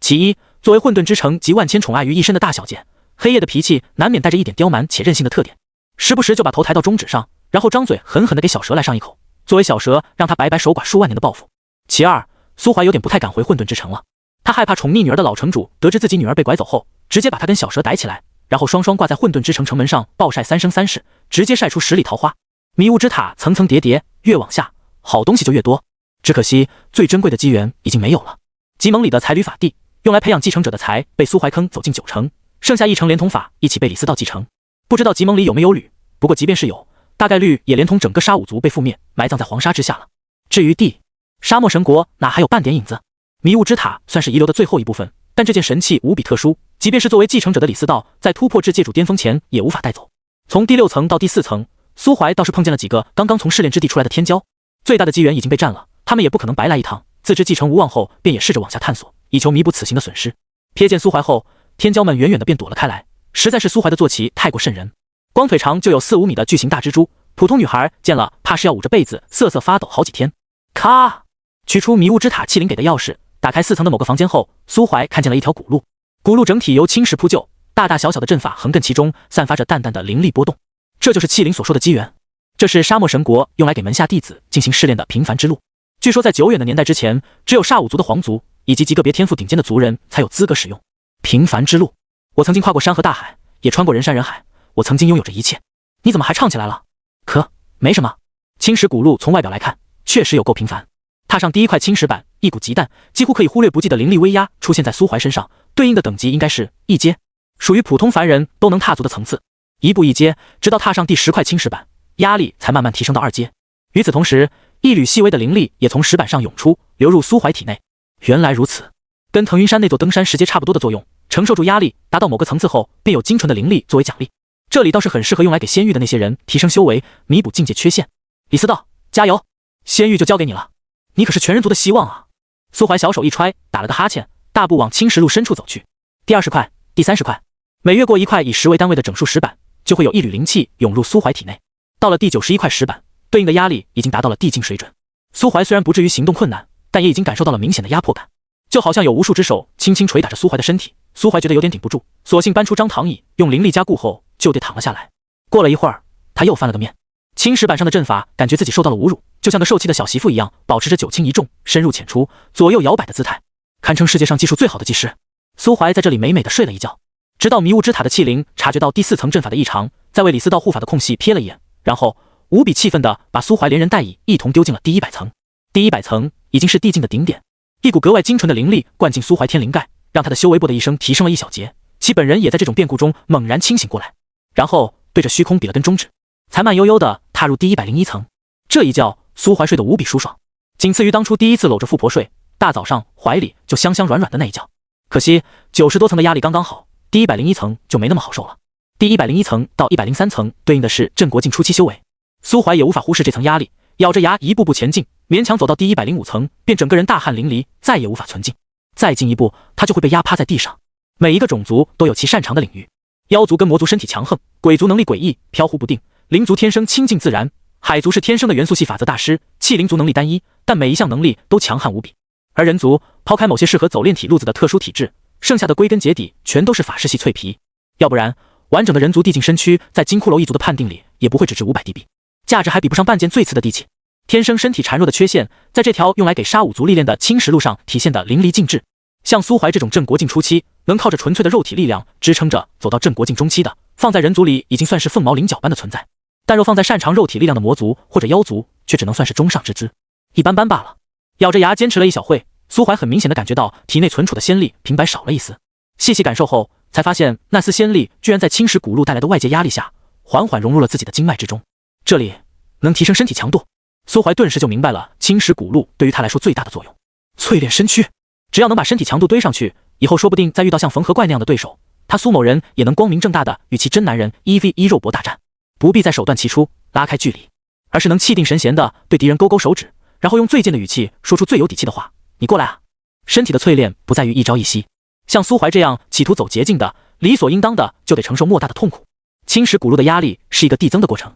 其一，作为混沌之城集万千宠爱于一身的大小姐，黑夜的脾气难免带着一点刁蛮且任性的特点，时不时就把头抬到中指上，然后张嘴狠狠地给小蛇来上一口，作为小蛇让他白白守寡数万年的报复。其二，苏怀有点不太敢回混沌之城了，他害怕宠溺女儿的老城主得知自己女儿被拐走后，直接把他跟小蛇逮起来，然后双双挂在混沌之城城门上暴晒3生3世，直接晒出10里桃花。迷雾之塔层层叠叠，越往下好东西就越多，只可惜最珍贵的机缘已经没有了。极盟里的才履法地用来培养继承者的才被苏怀坑走进9成，剩下1成连同法一起被李斯道继承。不知道极盟里有没有吕，不过即便是有，大概率也连同整个沙五族被覆灭，埋葬在黄沙之下了。至于地，沙漠神国哪还有半点影子？迷雾之塔算是遗留的最后一部分，但这件神器无比特殊，即便是作为继承者的李斯道，在突破至界主巅峰前也无法带走。从第6层到第4层，苏怀倒是碰见了几个刚刚从试炼之地出来的天骄，最大的机缘已经被占了，他们也不可能白来一趟，自知继承无望后，便也试着往下探索，以求弥补此行的损失。瞥见苏怀后，天骄们远远的便躲了开来，实在是苏怀的坐骑太过瘆人，光腿长就有4-5米的巨型大蜘蛛，普通女孩见了怕是要捂着被子瑟瑟发抖好几天。咔！取出迷雾之塔器灵给的钥匙，打开4层的某个房间后，苏怀看见了一条古路，古路整体由青石铺就，大大小小的阵法横亘其中，散发着淡淡的灵力波动。这就是器灵所说的机缘，这是沙漠神国用来给门下弟子进行试炼的平凡之路。据说在久远的年代之前，只有煞五族的皇族以及极个别天赋顶尖的族人才有资格使用平凡之路。我曾经跨过山河大海，也穿过人山人海，我曾经拥有着一切。你怎么还唱起来了？可没什么，青石古路从外表来看确实有够平凡。踏上第一块青石板，一股极淡几乎可以忽略不计的灵力威压出现在苏怀身上，对应的等级应该是1阶，属于普通凡人都能踏足的层次。一步一阶，直到踏上第10块青石板，压力才慢慢提升到2阶。与此同时，一缕细微的灵力也从石板上涌出，流入苏怀体内。原来如此，跟腾云山那座登山石阶差不多的作用，承受住压力达到某个层次后，便有精纯的灵力作为奖励。这里倒是很适合用来给仙域的那些人提升修为，弥补境界缺陷。李斯道，加油！仙域就交给你了，你可是全人族的希望啊！苏怀小手一揣，打了个哈欠，大步往青石路深处走去。第20块，第30块，每越过1块以10为单位的整数石板，就会有一缕灵气涌入苏怀体内。到了第91块石板，对应的压力已经达到了地境水准。苏怀虽然不至于行动困难，但也已经感受到了明显的压迫感，就好像有无数只手轻轻捶打着苏怀的身体。苏怀觉得有点顶不住，索性搬出张躺椅，用灵力加固后就地躺了下来。过了一会儿，他又翻了个面，青石板上的阵法感觉自己受到了侮辱，就像个受气的小媳妇一样，保持着9轻1重、深入浅出、左右摇摆的姿态，堪称世界上技术最好的技师。苏怀在这里美美的睡了一觉，直到迷雾之塔的器灵察觉到第4层阵法的异常，再为李斯道护法的空隙瞥了一眼，然后无比气愤地把苏怀连人带椅一同丢进了第100层。第100层已经是地境的顶点，一股格外精纯的灵力灌进苏怀天灵盖，让他的修为啵的一声提升了一小节，其本人也在这种变故中猛然清醒过来，然后对着虚空比了根中指，才慢悠悠地踏入第101层。这一觉，苏怀睡得无比舒爽，仅次于当初第一次搂着富婆睡，大早上怀里就香香软软的那一觉。可惜90多层的压力刚刚好，第101层就没那么好受了。第101层到103层对应的是镇国境初期修为，苏怀也无法忽视这层压力，咬着牙一步步前进，勉强走到第105层，便整个人大汗淋漓，再也无法存静。再进一步，他就会被压趴在地上。每一个种族都有其擅长的领域，妖族跟魔族身体强横，鬼族能力诡异，飘忽不定，灵族天生清静自然，海族是天生的元素系法则大师，气灵族能力单一，但每一项能力都强悍无比。而人族抛开某些适合走炼体路子的特殊体质，剩下的归根结底全都是法师系脆皮，要不然完整的人族地境身躯在金骷髅一族的判定里也不会只值500地币，价值还比不上半件最次的地气。天生身体孱弱的缺陷，在这条用来给杀五族历练的青石路上体现得淋漓尽致。像苏怀这种镇国境初期能靠着纯粹的肉体力量支撑着走到镇国境中期的，放在人族里已经算是凤毛麟角般的存在，但若放在擅长肉体力量的魔族或者妖族，却只能算是中上之姿，一般般罢了。咬着牙坚持了一小会，苏怀很明显的感觉到体内存储的仙力平白少了一丝，细细感受后才发现那丝仙力居然在青石古路带来的外界压力下缓缓融入了自己的经脉之中，这里能提升身体强度。苏怀顿时就明白了青石古路对于他来说最大的作用，淬炼身躯。只要能把身体强度堆上去，以后说不定再遇到像缝合怪那样的对手，他苏某人也能光明正大的与其真男人1v1肉搏大战，不必再手段齐出拉开距离，而是能气定神闲的对敌人勾勾手指，然后用最贱的语气说出最有底气的话，你过来啊。身体的淬炼不在于一朝一夕，像苏怀这样企图走捷径的，理所应当的就得承受莫大的痛苦。青石古路的压力是一个递增的过程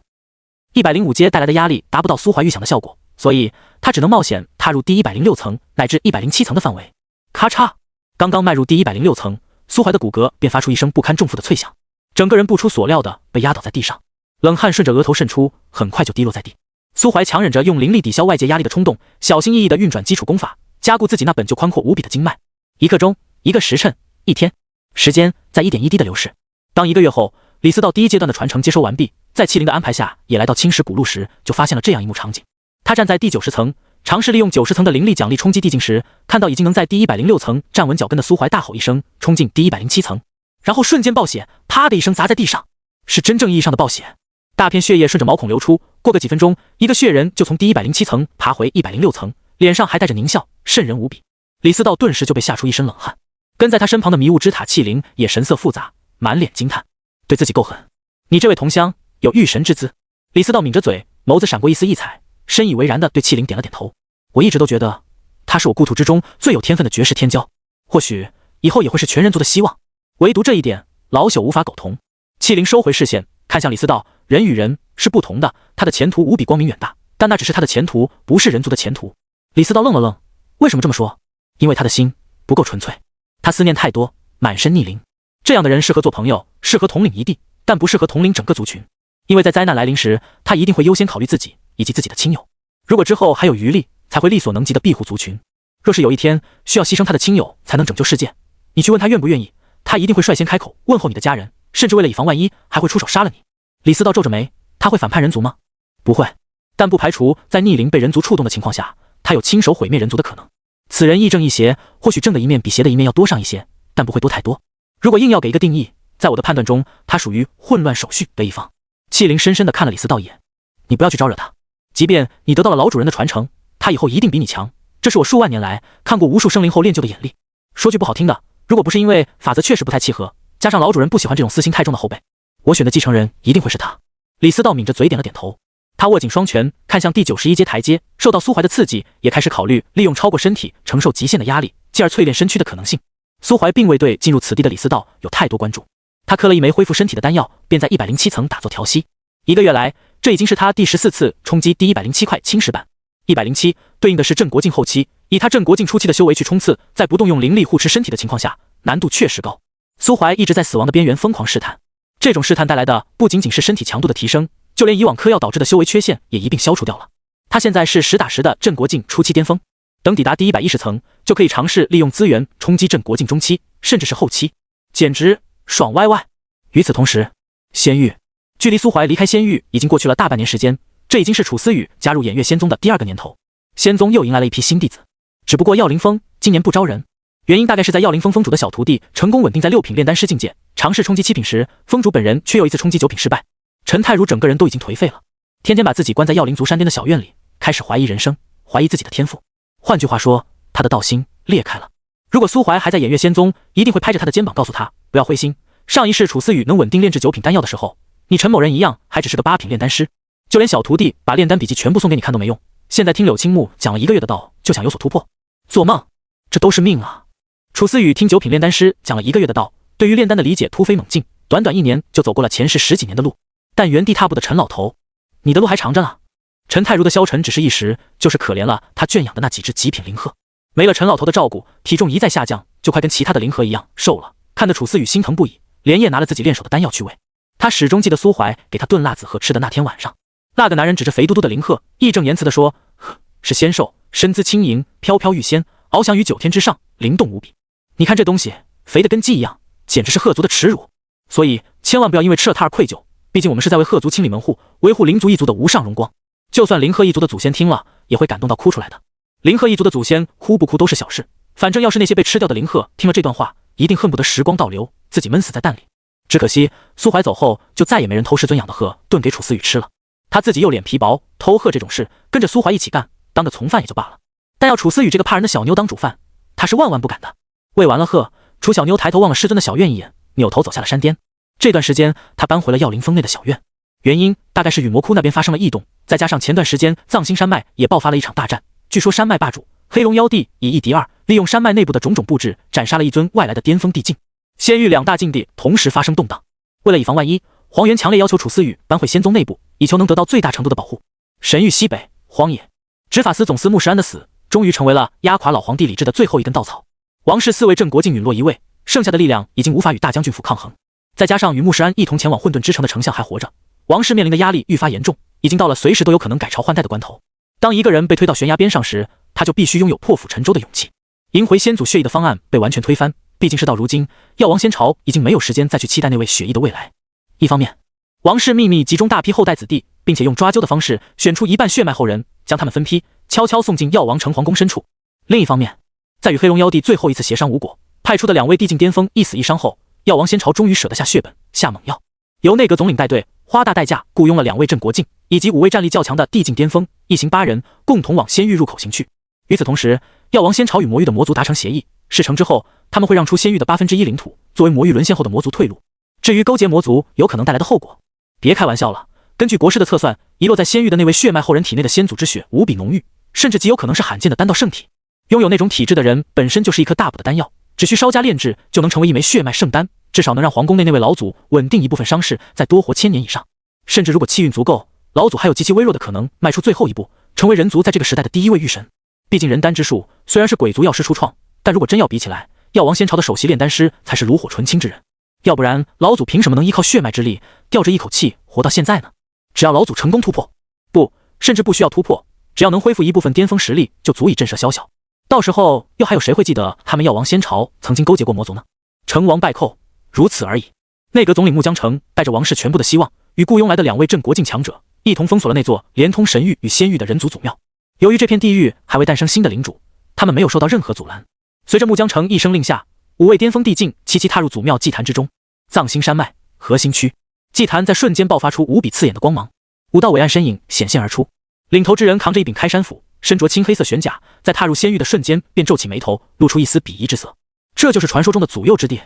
，105阶带来的压力达不到苏怀预想的效果，所以他只能冒险踏入第106层乃至107层的范围。咔嚓，刚刚迈入第106层，苏怀的骨骼便发出一声不堪重负的脆响，整个人不出所料的被压倒在地上，冷汗顺着额头渗出，很快就滴落在地。苏怀强忍着用灵力抵消外界压力的冲动，小心翼翼地运转基础功法，加固自己那本就宽阔无比的经脉。1刻钟，1个时辰，1天，时间在一点一滴的流逝。当1个月后，李斯道第1阶段的传承接收完毕，在麒麟的安排下也来到青石古路时，就发现了这样一幕场景。他站在第90层，尝试利用90层的灵力奖励冲击地境时，看到已经能在第106层站稳脚跟的苏怀，大吼一声冲进第107层，然后瞬间爆血，啪的一声砸在地上，是真正意义上的爆血，大片血液顺着毛孔流出，过个几分钟，一个血人就从第107层爬回106层，脸上还带着狞笑，瘆人无比。李斯道顿时就被吓出一身冷汗，跟在他身旁的迷雾之塔气灵也神色复杂，满脸惊叹，对自己够狠，你这位同乡有遇神之姿。李斯道抿着嘴，眸子闪过一丝异彩，深以为然地对气灵点了点头。我一直都觉得他是我故土之中最有天分的绝世天骄，或许以后也会是全人族的希望，唯独这一点老朽无法苟同。气灵收回视线，看向李斯道，人与人是不同的，他的前途无比光明远大，但那只是他的前途，不是人族的前途。李斯道愣了愣，为什么这么说？因为他的心不够纯粹，他思念太多，满身逆鳞。这样的人适合做朋友，适合统领一地，但不适合统领整个族群，因为在灾难来临时，他一定会优先考虑自己以及自己的亲友，如果之后还有余力，才会力所能及的庇护族群。若是有一天需要牺牲他的亲友才能拯救世界，你去问他愿不愿意，他一定会率先开口问候你的家人，甚至为了以防万一，还会出手杀了你。李斯道皱着眉，他会反叛人族吗？不会，但不排除在逆鳞被人族触动的情况下，他有亲手毁灭人族的可能。此人亦正亦邪，或许正的一面比邪的一面要多上一些，但不会多太多。如果硬要给一个定义，在我的判断中，他属于混乱手续的一方。气灵深深地看了李斯道一眼，你不要去招惹他，即便你得到了老主人的传承，他以后一定比你强，这是我数万年来看过无数生灵后练就的眼力。说句不好听的，如果不是因为法则确实不太契合，加上老主人不喜欢这种私心太重的后辈，我选的继承人一定会是他。李斯道抿着嘴点了点头，他握紧双拳，看向第91阶台阶，受到苏怀的刺激，也开始考虑利用超过身体承受极限的压力，进而淬炼身躯的可能性。苏怀并未对进入此地的李斯道有太多关注，他嗑了一枚恢复身体的丹药，便在107层打坐调息。1个月来，这已经是他第14次冲击第107块青石板。107对应的是镇国境后期，以他镇国境初期的修为去冲刺，在不动用灵力护持身体的情况下，难度确实高。苏怀一直在死亡的边缘疯狂试探，这种试探带来的不仅仅是身体强度的提升，就连以往嗑药导致的修为缺陷也一并消除掉了。他现在是实打实的镇国境初期巅峰，等抵达第110层，就可以尝试利用资源冲击镇国境中期，甚至是后期，简直爽歪歪。与此同时，仙域距离苏怀离开仙域已经过去了大半年时间，这已经是楚思雨加入偃月仙宗的第2个年头，仙宗又迎来了一批新弟子。只不过耀灵峰今年不招人，原因大概是在药灵峰峰主的小徒弟成功稳定在6品炼丹师境界，尝试冲击7品时，峰主本人却又一次冲击9品失败。陈太如整个人都已经颓废了，天天把自己关在药灵族山巅的小院里，开始怀疑人生，怀疑自己的天赋。换句话说，他的道心裂开了。如果苏怀还在偃月仙宗，一定会拍着他的肩膀告诉他，不要灰心，上一世楚思雨能稳定炼制9品丹药的时候，你陈某人一样还只是个8品炼丹师，就连小徒弟把炼丹笔记全部送给你看都没用，现在听柳青木讲了1个月的道就想有所突破，做梦，这都是命啊。楚思雨听9品炼丹师讲了1个月的道，对于炼丹的理解突飞猛进，短短1年就走过了前世10几年的路。但原地踏步的陈老头，你的路还长着呢。陈太如的消沉只是一时，就是可怜了他圈养的那几只极品灵鹤，没了陈老头的照顾，体重一再下降，就快跟其他的灵鹤一样瘦了，看得楚思雨心疼不已，连夜拿了自己练手的丹药去喂。他始终记得苏怀给他炖辣子鹤吃的那天晚上，那个男人指着肥嘟嘟的灵鹤，义正言辞地说，是仙兽，身姿轻盈，飘飘欲仙，翱翔于9天之上，灵动无比。你看这东西肥得跟鸡一样，简直是鹤族的耻辱，所以千万不要因为吃了它而愧疚，毕竟我们是在为鹤族清理门户，维护灵族一族的无上荣光。就算灵鹤一族的祖先听了，也会感动到哭出来的。灵鹤一族的祖先哭不哭都是小事，反正要是那些被吃掉的灵鹤听了这段话，一定恨不得时光倒流，自己闷死在蛋里。只可惜苏怀走后，就再也没人偷师尊养的鹤炖给楚思雨吃了。他自己又脸皮薄，偷鹤这种事跟着苏怀一起干，当个从犯也就罢了，但要楚思雨这个怕人的小妞当主犯，他是万万不敢的。喂完了鹤，楚小妞抬头望了师尊的小院一眼，扭头走下了山巅。这段时间他搬回了药灵峰内的小院，原因大概是羽魔窟那边发生了异动，再加上前段时间藏星山脉也爆发了一场大战，据说山脉霸主黑龙妖帝以1敌2，利用山脉内部的种种布置，斩杀了一尊外来的巅峰帝境，仙域2大境地同时发生动荡。为了以防万一，黄元强烈要求楚思雨搬回仙宗内部，以求能得到最大程度的保护。神域西北荒野，执法司总司穆石安的死，终于成为了压垮老皇帝李治的最后一根稻草。王氏4位镇国境陨落1位，剩下的力量已经无法与大将军府抗衡，再加上与穆石安一同前往混沌之城的丞相还活着，王氏面临的压力愈发严重，已经到了随时都有可能改朝换代的关头。当一个人被推到悬崖边上时，他就必须拥有破釜沉舟的勇气。赢回先祖血裔的方案被完全推翻，毕竟是到如今，药王仙朝已经没有时间再去期待那位血裔的未来。一方面，王氏秘密集中大批后代子弟，并且用抓阄的方式选出一半血脉后人，将他们分批悄悄送进药王城皇宫深处。另一方面，在与黑龙妖帝最后一次协商无果，派出的2位帝境巅峰一死一伤后，药王仙朝终于舍得下血本，下猛药，由内阁总领带队，花大代价雇佣了2位镇国境以及5位战力较强的帝境巅峰，一行8人共同往仙域入口行去。与此同时，药王仙朝与魔域的魔族达成协议，事成之后，他们会让出仙域的1/8领土，作为魔域沦陷后的魔族退路。至于勾结魔族有可能带来的后果，别开玩笑了。根据国师的测算，遗落在仙域的那位血脉后人体内的仙祖之血无比浓郁，甚至极有可能是罕见的丹道圣体。拥有那种体质的人本身就是一颗大补的丹药，只需稍加炼制就能成为一枚血脉圣丹，至少能让皇宫内那位老祖稳定一部分伤势，再多活1000年以上。甚至如果气运足够，老祖还有极其微弱的可能迈出最后一步，成为人族在这个时代的第1位御神。毕竟人丹之术虽然是鬼族药师初创，但如果真要比起来，药王仙朝的首席炼丹师才是炉火纯青之人。要不然老祖凭什么能依靠血脉之力吊着一口气活到现在呢？只要老祖成功突破，甚至不需要突破，只要能恢复一部分巅峰实力，就足以震慑宵小。到时候又还有谁会记得他们药王仙朝曾经勾结过魔族呢？成王败寇，如此而已。内阁总领穆江城带着王氏全部的希望，与雇佣来的2位镇国境强者一同封锁了那座连通神域与仙域的人族祖庙。由于这片地域还未诞生新的领主，他们没有受到任何阻拦。随着穆江城一声令下，5位巅峰帝境齐齐踏入祖庙祭坛之中。藏星山脉核心区，祭坛在瞬间爆发出无比刺眼的光芒，5道伟岸身影显现而出。领头之人扛着一柄开山斧，身着青黑色玄甲，在踏入仙域的瞬间便皱起眉头，露出一丝鄙夷之色。这就是传说中的祖佑之地，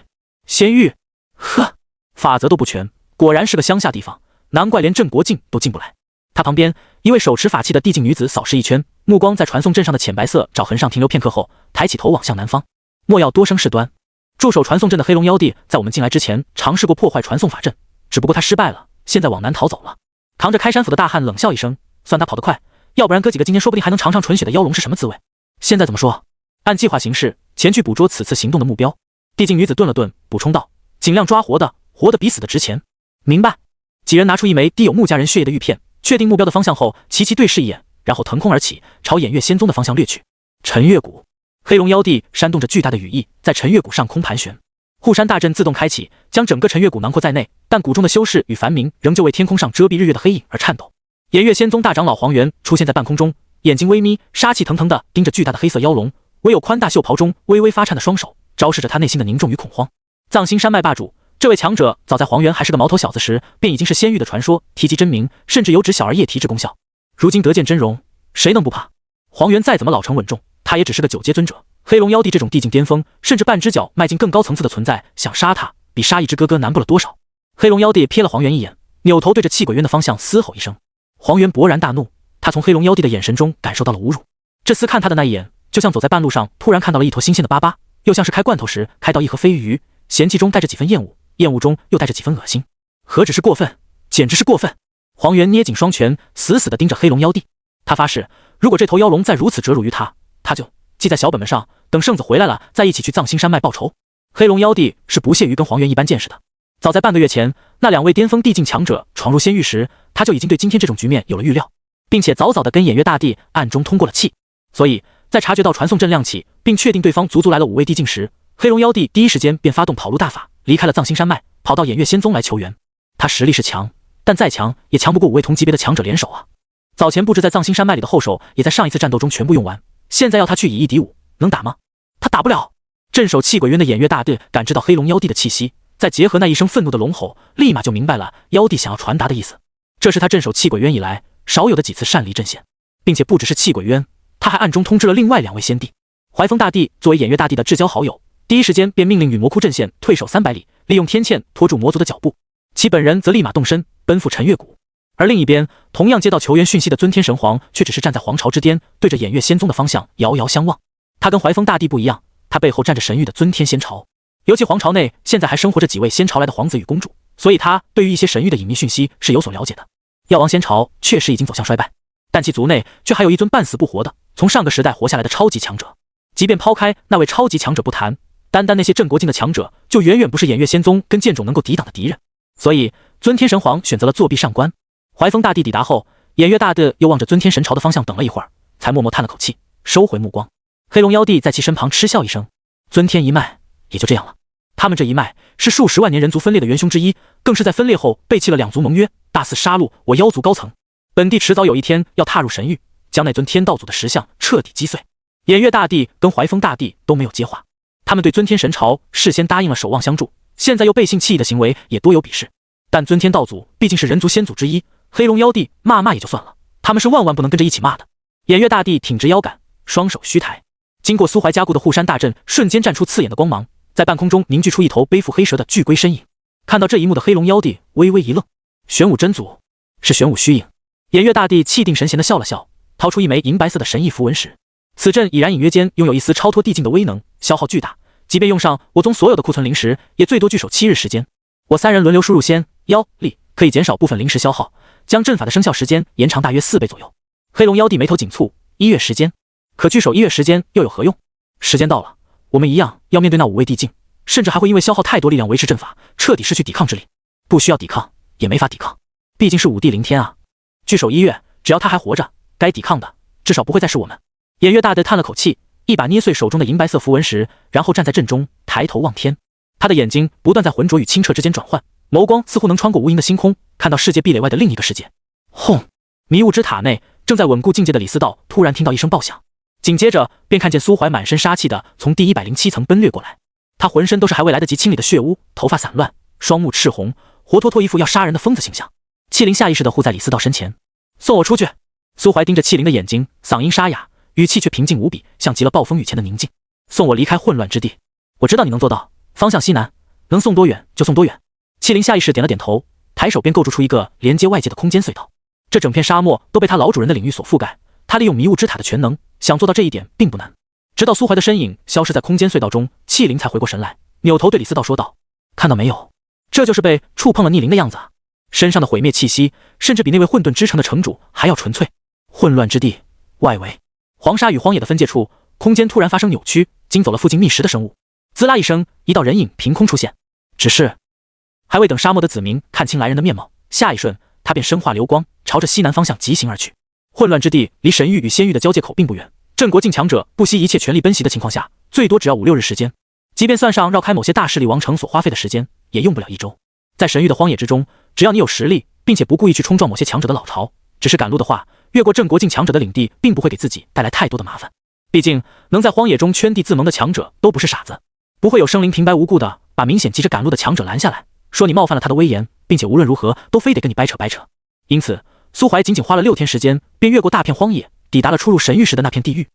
仙域。呵，法则都不全，果然是个乡下地方，难怪连镇国境都进不来。他旁边一位手持法器的帝境女子扫视一圈，目光在传送阵上的浅白色爪痕上停留片刻后，抬起头望向南方。莫要多生事端。驻守传送阵的黑龙妖帝在我们进来之前尝试过破坏传送法阵，只不过他失败了，现在往南逃走了。扛着开山斧的大汉冷笑一声，算他跑得快，要不然哥几个今天说不定还能尝尝纯血的妖龙是什么滋味。现在怎么说？按计划行事，前去捕捉此次行动的目标。帝境女子顿了顿，补充道：尽量抓活的，活的比死的值钱。明白。几人拿出一枚滴有穆家人血液的玉片，确定目标的方向后，齐齐对视一眼，然后腾空而起，朝偃月仙宗的方向掠去。陈月谷，黑龙妖帝扇动着巨大的羽翼，在陈月谷上空盘旋。护山大阵自动开启，将整个陈月谷囊括在内，但谷中的修士与梵明仍旧为天空上遮蔽日月的黑影而颤抖。偃月仙宗大长老黄元出现在半空中，眼睛微眯，杀气腾腾地盯着巨大的黑色妖龙，唯有宽大袖袍中微微发颤的双手，昭示着他内心的凝重与恐慌。藏心山脉霸主，这位强者早在黄猿还是个毛头小子时，便已经是仙域的传说，提及真名，甚至有指小儿夜提之功效。如今得见真容，谁能不怕？黄猿再怎么老成稳重，他也只是个9阶尊者。黑龙妖帝这种地境巅峰，甚至半只脚迈进更高层次的存在，想杀他，比杀一只哥哥难不了多少。黑龙妖帝瞥了黄猿一眼，扭头对着气鬼渊的方向嘶吼一声。黄猿勃然大怒，他从黑龙妖帝的眼神中感受到了侮辱。这厮看他的那一眼，就像走在半路上突然看到了一坨新鲜的粑粑，又像是开罐头时开到一盒飞鱼鱼，嫌弃中带着几分厌恶，厌恶中又带着几分恶心。何止是过分，简直是过分！黄猿捏紧双拳，死死地盯着黑龙妖帝。他发誓，如果这头妖龙再如此折辱于他，他就记在小本本上，等圣子回来了，再一起去藏心山脉报仇。黑龙妖帝是不屑于跟黄猿一般见识的。早在半个月前，那2位巅峰地境强者闯入仙域时，他就已经对今天这种局面有了预料，并且早早地跟偃月大帝暗中通过了气。所以在察觉到传送阵亮起，并确定对方足足来了5位地境时，黑龙妖帝第一时间便发动跑路大法，离开了藏心山脉，跑到偃月仙宗来求援。他实力是强，但再强也强不过5位同级别的强者联手啊！早前布置在藏心山脉里的后手，也在上一次战斗中全部用完，现在要他去以1敌5，能打吗？他打不了。镇守气鬼渊的偃月大帝感知到黑龙妖帝的气息，再结合那一声愤怒的龙吼，立马就明白了妖帝想要传达的意思。这是他镇守气鬼渊以来少有的几次擅离阵线，并且不只是气鬼渊，他还暗中通知了另外2位先帝。怀风大帝作为偃月大帝的至交好友，第一时间便命令与魔窟阵线退守300里，利用天堑拖住魔族的脚步，其本人则立马动身奔赴陈月谷。而另一边，同样接到求援讯息的尊天神皇却只是站在皇朝之巅，对着偃月仙宗的方向遥遥相望。他跟怀风大帝不一样，他背后站着神域的尊天仙朝，尤其皇朝内现在还生活着几位仙朝来的皇子与公主，所以他对于一些神域的隐秘讯息是有所了解的。药王仙朝确实已经走向衰败，但其族内却还有一尊半死不活的从上个时代活下来的超级强者。即便抛开那位超级强者不谈，单单那些镇国境的强者就远远不是偃月仙宗跟剑种能够抵挡的敌人。所以尊天神皇选择了作弊上官。怀风大帝抵达后，偃月大帝又望着尊天神朝的方向等了一会儿，才默默叹了口气，收回目光。黑龙妖帝在其身旁嗤笑一声，尊天一脉也就这样了。他们这一脉是数十万年人族分裂的元凶之一，更是在分裂后背弃了2族盟约，大肆杀戮我妖族高层。本帝迟早有一天要踏入神域，将那尊天道祖的石像彻底击碎。偃月大帝跟怀风大帝都没有接话，他们对尊天神朝事先答应了守望相助，现在又背信弃义的行为也多有鄙视。但尊天道祖毕竟是人族先祖之一，黑龙妖帝骂也就算了，他们是万万不能跟着一起骂的。偃月大帝挺直腰杆，双手虚抬，经过苏怀加固的护山大阵，瞬间绽出刺眼的光芒，在半空中凝聚出一头背负黑蛇的巨龟身影。看到这一幕的黑龙妖帝微微一愣，玄武真祖？是玄武虚影。偃月大帝气定神闲地笑了笑，掏出一枚银白色的神异符文石。此阵已然隐约间拥有一丝超脱地境的威能，消耗巨大，即便用上我宗所有的库存灵石，也最多聚守7日时间。我3人轮流输入仙、妖、力，可以减少部分灵石消耗，将阵法的生效时间延长大约4倍左右。黑龙妖帝眉头紧蹙，1月时间，可聚守1月时间又有何用？时间到了，我们一样要面对那5位地境，甚至还会因为消耗太多力量维持阵法，彻底失去抵抗之力。不需要抵抗，也没法抵抗，毕竟是5帝凌天啊！聚守1月，只要他还活着，该抵抗的至少不会再是我们。偃月大帝叹了口气，一把捏碎手中的银白色符文石，然后站在阵中，抬头望天。他的眼睛不断在浑浊与清澈之间转换，眸光似乎能穿过无垠的星空，看到世界壁垒外的另一个世界。轰！迷雾之塔内，正在稳固境界的李思道突然听到一声爆响，紧接着便看见苏怀满身杀气的从第107层奔掠过来。他浑身都是还未来得及清理的血污，头发散乱，双目赤红，活脱脱一副要杀人的疯子形象。气灵下意识地护在李思道身前，送我出去。苏怀盯着气灵的眼睛，嗓音沙哑，语气却平静无比，像极了暴风雨前的宁静。送我离开混乱之地，我知道你能做到，方向西南，能送多远就送多远。气灵下意识点了点头，抬手便构筑出一个连接外界的空间隧道。这整片沙漠都被他老主人的领域所覆盖，他利用迷雾之塔的全能，想做到这一点并不难。直到苏怀的身影消失在空间隧道中，气灵才回过神来，扭头对李思道说道：“看到没有，这就是被触碰了逆鳞的样子啊！身上的毁灭气息，甚至比那位混沌之城的城主还要纯粹。混乱之地外围，黄沙与荒野的分界处，空间突然发生扭曲，惊走了附近觅食的生物。滋啦一声，一道人影凭空出现。只是还未等沙漠的子民看清来人的面貌，下一瞬，他便身化流光，朝着西南方向疾行而去。混乱之地离神域与仙域的交界口并不远，镇国境强者不惜一切全力奔袭的情况下，最多只要5-6日时间。即便算上绕开某些大势力王城所花费的时间，也用不了1周。在神域的荒野之中，只要你有实力，并且不故意去冲撞某些强者的老巢，只是赶路的话，越过镇国境强者的领地，并不会给自己带来太多的麻烦。毕竟能在荒野中圈地自萌的强者都不是傻子，不会有生灵平白无故的把明显急着赶路的强者拦下来，说你冒犯了他的威严，并且无论如何都非得跟你掰扯掰扯。因此，苏怀仅仅花了6天时间，便越过大片荒野，抵达了出入神域时的那片地狱。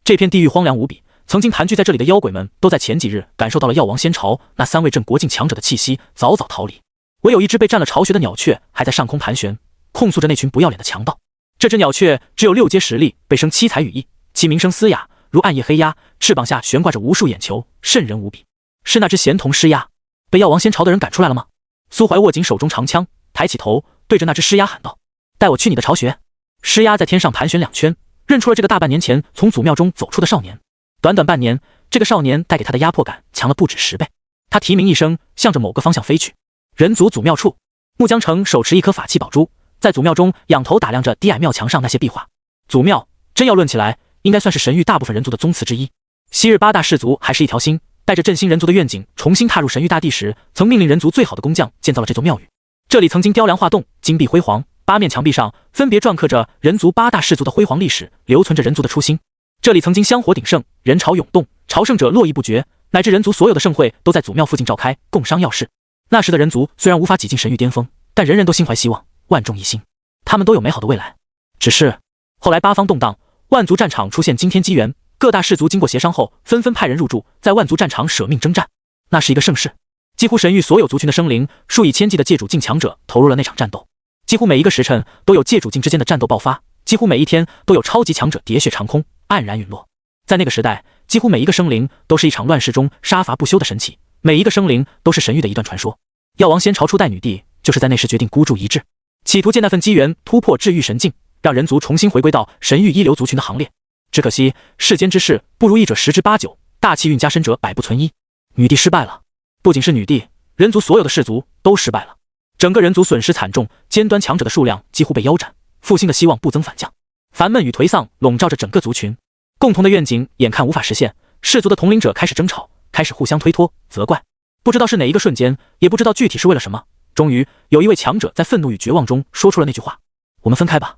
这片地狱荒凉无比，曾经盘踞在这里的妖鬼们都在前几日感受到了药王仙朝那3位镇国境强者的气息，早早逃离。唯有一只被占了巢穴的鸟雀还在上空盘旋，控诉着那群不要脸的强盗。这只鸟雀只有6阶实力，被生七彩羽翼，其鸣声嘶哑，如暗夜黑鸦，翅膀下悬挂着无数眼球，瘆人无比。是那只咸瞳狮鸦，被药王仙朝的人赶出来了吗？苏怀握紧手中长枪，抬起头，对着那只狮鸦喊道：“带我去你的巢穴。”狮鸦在天上盘旋2圈，认出了这个大半年前从祖庙中走出的少年。短短半年，这个少年带给他的压迫感强了不止10倍。他啼鸣一声，向着某个方向飞去。人族祖庙处，穆江城手持一颗法器宝珠，在祖庙中仰头打量着低矮庙墙上那些壁画。祖庙真要论起来，应该算是神域大部分人族的宗祠之一。昔日8大氏族还是一条心，带着振兴人族的愿景，重新踏入神域大地时，曾命令人族最好的工匠建造了这座庙宇。这里曾经雕梁画栋，金碧辉煌，8面墙壁上分别篆刻着人族8大氏族的辉煌历史，留存着人族的初心。这里曾经香火鼎盛，人潮涌动，朝圣者络绎不绝，乃至人族所有的盛会都在祖庙附近召开，共商要事。那时的人族虽然无法挤进神域巅峰，但人人都心怀希望，万众一心，他们都有美好的未来。只是后来8方动荡，万族战场出现惊天机缘，各大氏族经过协商后，纷纷派人入驻，在万族战场舍命征战。那是一个盛世，几乎神域所有族群的生灵，数以千计的界主境强者投入了那场战斗。几乎每一个时辰都有界主境之间的战斗爆发，几乎每一天都有超级强者喋血长空，黯然陨落。在那个时代，几乎每一个生灵都是一场乱世中杀伐不休的神奇，每一个生灵都是神域的一段传说。药王仙朝初代女帝就是在那时决定孤注一掷，企图借那份机缘突破治愈神境，让人族重新回归到神域一流族群的行列。只可惜世间之事不如意者10之8九，大气运加深者百不存一。女帝失败了，不仅是女帝，人族所有的氏族都失败了，整个人族损失惨重，尖端强者的数量几乎被腰斩，复兴的希望不增反降，烦闷与颓丧笼罩着整个族群。共同的愿景眼看无法实现，氏族的统领者开始争吵，开始互相推脱责怪，不知道是哪一个瞬间，也不知道具体是为了什么。终于有一位强者在愤怒与绝望中说出了那句话：我们分开吧，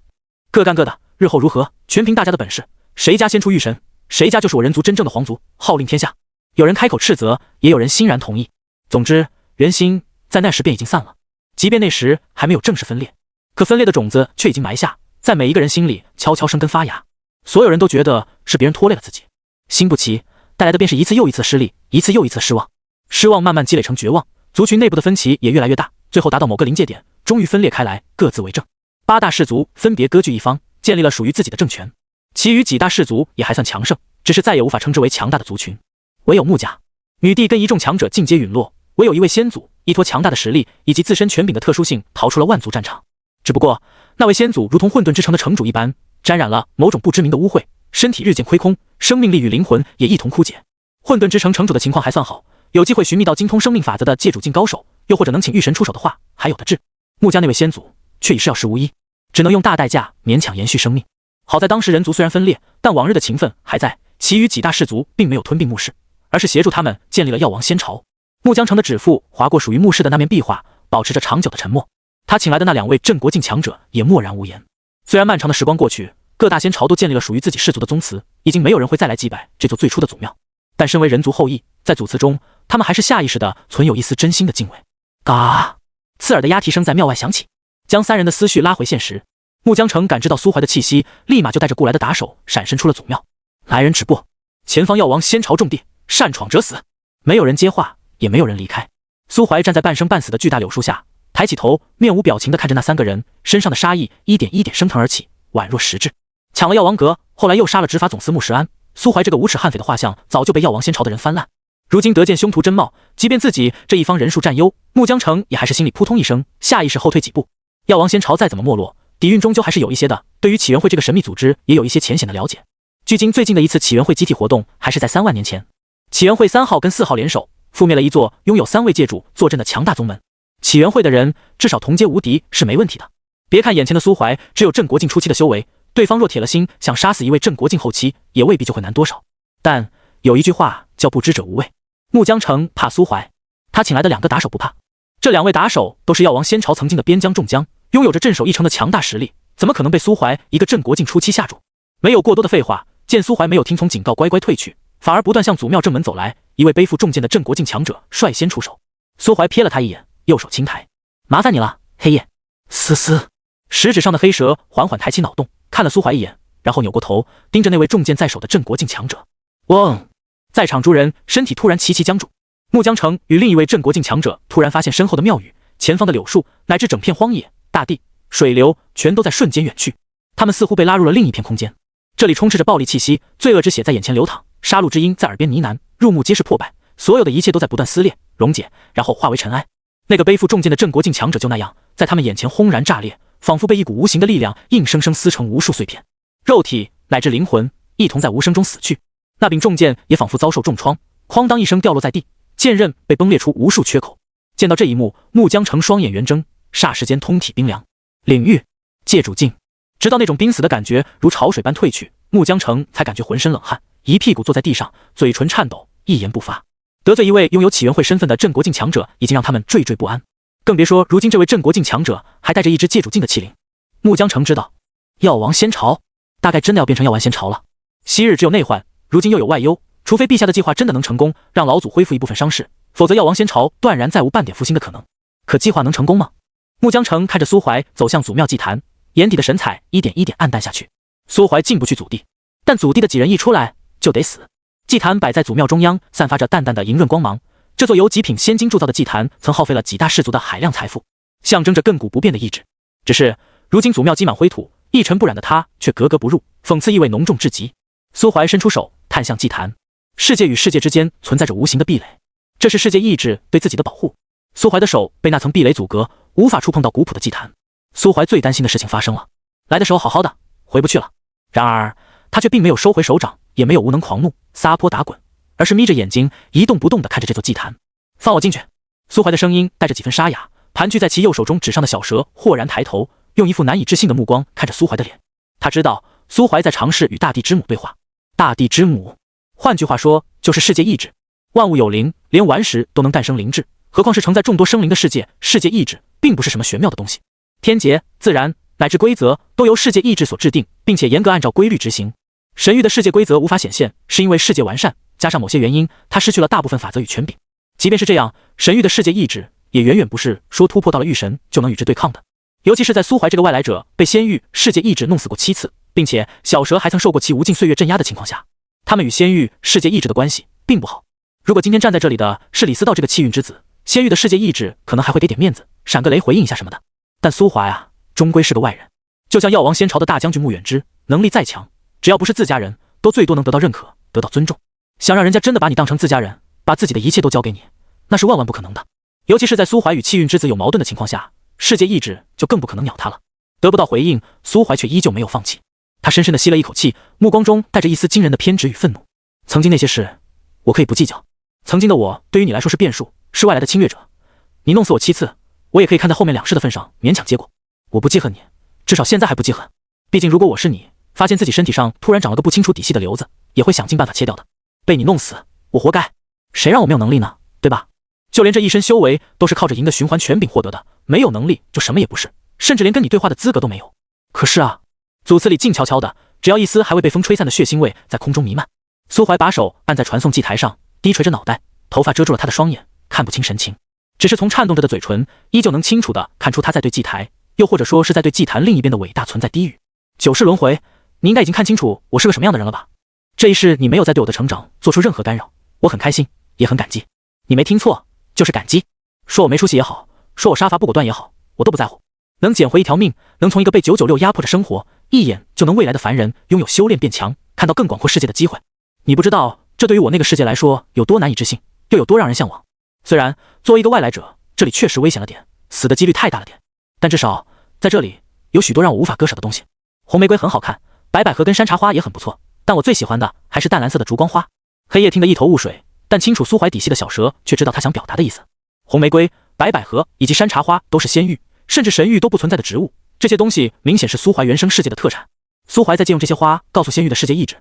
各干各的，日后如何全凭大家的本事，谁家先出御神，谁家就是我人族真正的皇族，号令天下。有人开口斥责，也有人欣然同意。总之人心在那时便已经散了，即便那时还没有正式分裂，可分裂的种子却已经埋下，在每一个人心里悄悄生根发芽。所有人都觉得是别人拖累了自己，心不齐，带来的便是一次又一次的失利，一次又一次的失望。失望慢慢积累成绝望，族群内部的分歧也越来越大，最后达到某个临界点，终于分裂开来，各自为政。8大氏族分别割据一方，建立了属于自己的政权。其余几大氏族也还算强盛，只是再也无法称之为强大的族群。唯有穆家女帝跟一众强者尽皆陨落，唯有一位先祖依托强大的实力以及自身权柄的特殊性逃出了万族战场。只不过那位先祖如同混沌之城的城主一般，沾染了某种不知名的污秽，身体日渐亏空，生命力与灵魂也一同枯竭。混沌之城城主的情况还算好，有机会寻觅到精通生命法则的界主境高手，又或者能请御神出手的话，还有的治。穆家那位先祖却已是药石无医，只能用大代价勉强延续生命。好在当时人族虽然分裂，但往日的情分还在，其余几大氏族并没有吞并穆氏，而是协助他们建立了药王仙朝。穆江城的指腹划过属于穆氏的那面壁画，保持着长久的沉默。他请来的那2位镇国境强者也默然无言。虽然漫长的时光过去，各大仙朝都建立了属于自己氏族的宗祠，已经没有人会再来祭拜这座最初的祖庙，但身为人族后裔，在祖祠中，他们还是下意识地存有一丝真心的敬畏。嘎！刺耳的鸦啼声在庙外响起，将3人的思绪拉回现实。穆江城感知到苏怀的气息，立马就带着雇来的打手闪身出了祖庙。来人止步！前方药王仙朝重地，擅闯者死！没有人接话，也没有人离开。苏怀站在半生半死的巨大柳树下，抬起头，面无表情地看着那3个人，身上的杀意一点一点升腾而起，宛若实质。抢了药王阁，后来又杀了执法总司穆时安，苏怀这个无耻悍匪的画像早就被药王仙朝的人翻烂。如今得见凶徒真貌，即便自己这一方人数占优，穆江城也还是心里扑通一声，下意识后退几步。药王仙朝再怎么没落，底蕴终究还是有一些的，对于起源会这个神秘组织也有一些浅显的了解。距今最近的一次起源会集体活动还是在3万年前，起源会3号跟4号联手覆灭了一座拥有3位界主坐镇的强大宗门。起源会的人至少同阶无敌是没问题的。别看眼前的苏怀只有镇国境初期的修为，对方若铁了心想杀死一位镇国境后期，也未必就会难多少。但有一句话叫不知者无畏，穆江城怕苏怀，他请来的2个打手不怕。这2位打手都是药王仙朝曾经的边疆众将，拥有着镇守一城的强大实力，怎么可能被苏怀一个镇国境初期吓住？没有过多的废话，见苏怀没有听从警告乖乖退去，反而不断向祖庙正门走来，一位背负重剑的镇国境强者率先出手。苏怀瞥了他一眼，右手轻抬，麻烦你了，黑夜。嘶嘶，食指上的黑蛇缓缓抬起脑洞，看了苏怀一眼，然后扭过头，盯着那位重剑在手的镇国境强者。嗡！在场诸人身体突然齐齐僵住。穆江城与另一位镇国境强者突然发现身后的庙宇、前方的柳树乃至整片荒野、大地、水流全都在瞬间远去，他们似乎被拉入了另一片空间。这里充斥着暴力气息，罪恶之血在眼前流淌，杀戮之音在耳边呢喃，入目皆是破败，所有的一切都在不断撕裂、溶解，然后化为尘埃。那个背负重剑的镇国境强者就那样在他们眼前轰然炸裂，仿佛被一股无形的力量硬生生撕成无数碎片，肉体乃至灵魂一同在无声中死去。那柄重剑也仿佛遭受重创，哐当一声掉落在地，剑刃被崩裂出无数缺口。见到这一幕，穆江城双眼圆睁，霎时间通体冰凉。领域界主境，直到那种濒死的感觉如潮水般退去，穆江城才感觉浑身冷汗，一屁股坐在地上，嘴唇颤抖，一言不发。得罪一位拥有起源会身份的镇国境强者，已经让他们惴惴不安，更别说如今这位镇国境强者还带着一支界主境的器灵。穆江城知道，药王仙朝大概真的要变成药丸仙朝了。昔日只有内患，如今又有外忧，除非陛下的计划真的能成功，让老祖恢复一部分伤势，否则药王仙朝断然再无半点复兴的可能。可计划能成功吗？穆江城看着苏怀走向祖庙祭坛，眼底的神采一点一点暗淡下去。苏怀进不去祖地，但祖地的几人一出来就得死。祭坛摆在祖庙中央，散发着淡淡的莹润光芒。这座由极品仙金铸造的祭坛，曾耗费了几大氏族的海量财富，象征着亘古不变的意志。只是如今祖庙积满灰土，一尘不染的它却格格不入，讽刺意味浓重至极。苏怀伸出手探向祭坛，世界与世界之间存在着无形的壁垒，这是世界意志对自己的保护。苏怀的手被那层壁垒阻隔，无法触碰到古朴的祭坛。苏怀最担心的事情发生了，来的时候好好的，回不去了。然而他却并没有收回手掌，也没有无能狂怒撒泼打滚，而是眯着眼睛一动不动地看着这座祭坛。放我进去。苏怀的声音带着几分沙哑，盘踞在其右手中指上的小蛇豁然抬头，用一副难以置信的目光看着苏怀的脸。他知道苏怀在尝试与大地之母对话。大地之母，换句话说就是世界意志。万物有灵，连顽石都能诞生灵智，何况是承载众多生灵的世界。世界意志并不是什么玄妙的东西，天劫、自然乃至规则都由世界意志所制定，并且严格按照规律执行。神域的世界规则无法显现，是因为世界完善，加上某些原因，它失去了大部分法则与权柄。即便是这样，神域的世界意志也远远不是说突破到了域神就能与之对抗的。尤其是在苏怀这个外来者被仙域世界意志弄死过7次，并且小蛇还曾受过其无尽岁月镇压的情况下，他们与仙域世界意志的关系并不好。如果今天站在这里的是李思道这个气运之子，仙域的世界意志可能还会给点面子，闪个雷回应一下什么的。但苏华呀，终归是个外人，就像药王仙朝的大将军穆远之，能力再强，只要不是自家人，都最多能得到认可，得到尊重。想让人家真的把你当成自家人，把自己的一切都交给你，那是万万不可能的。尤其是在苏怀与气运之子有矛盾的情况下，世界意志就更不可能鸟他了。得不到回应，苏怀却依旧没有放弃。他深深地吸了一口气，目光中带着一丝惊人的偏执与愤怒。曾经那些事，我可以不计较。曾经的我对于你来说是变数，是外来的侵略者。你弄死我7次，我也可以看在后面2世的份上勉强接过。我不记恨你，至少现在还不记恨。毕竟如果我是你，发现自己身体上突然长了个不清楚底细的瘤子，也会想尽办法切掉的。被你弄死，我活该。谁让我没有能力呢？对吧？就连这一身修为都是靠着赢的循环权柄获得的，没有能力就什么也不是，甚至连跟你对话的资格都没有。可是啊，祖祠里静悄悄的，只要一丝还未被风吹散的血腥味在空中弥漫。苏怀把手按在传送祭台上，低垂着脑袋，头发遮住了他的双眼，看不清神情，只是从颤动着的嘴唇依旧能清楚地看出他在对祭台，又或者说是在对祭坛另一边的伟大存在低语。9世轮回，你应该已经看清楚我是个什么样的人了吧？这一世你没有再对我的成长做出任何干扰，我很开心，也很感激。你没听错，就是感激。说我没出息也好，说我杀伐不果断也好，我都不在乎。能捡回一条命，能从一个被996压迫着生活，一眼就能未来的凡人，拥有修炼变强，看到更广阔世界的机会。你不知道，这对于我那个世界来说有多难以置信，又有多让人向往。虽然作为一个外来者，这里确实危险了点，死的几率太大了点，但至少在这里有许多让我无法割舍的东西。红玫瑰很好看，白百合跟山茶花也很不错，但我最喜欢的还是淡蓝色的烛光花。黑夜听得一头雾水，但清楚苏怀底细的小蛇却知道他想表达的意思。红玫瑰、白百合以及山茶花都是仙域甚至神域都不存在的植物，这些东西明显是苏怀原生世界的特产。苏怀在借用这些花告诉仙域的世界意志，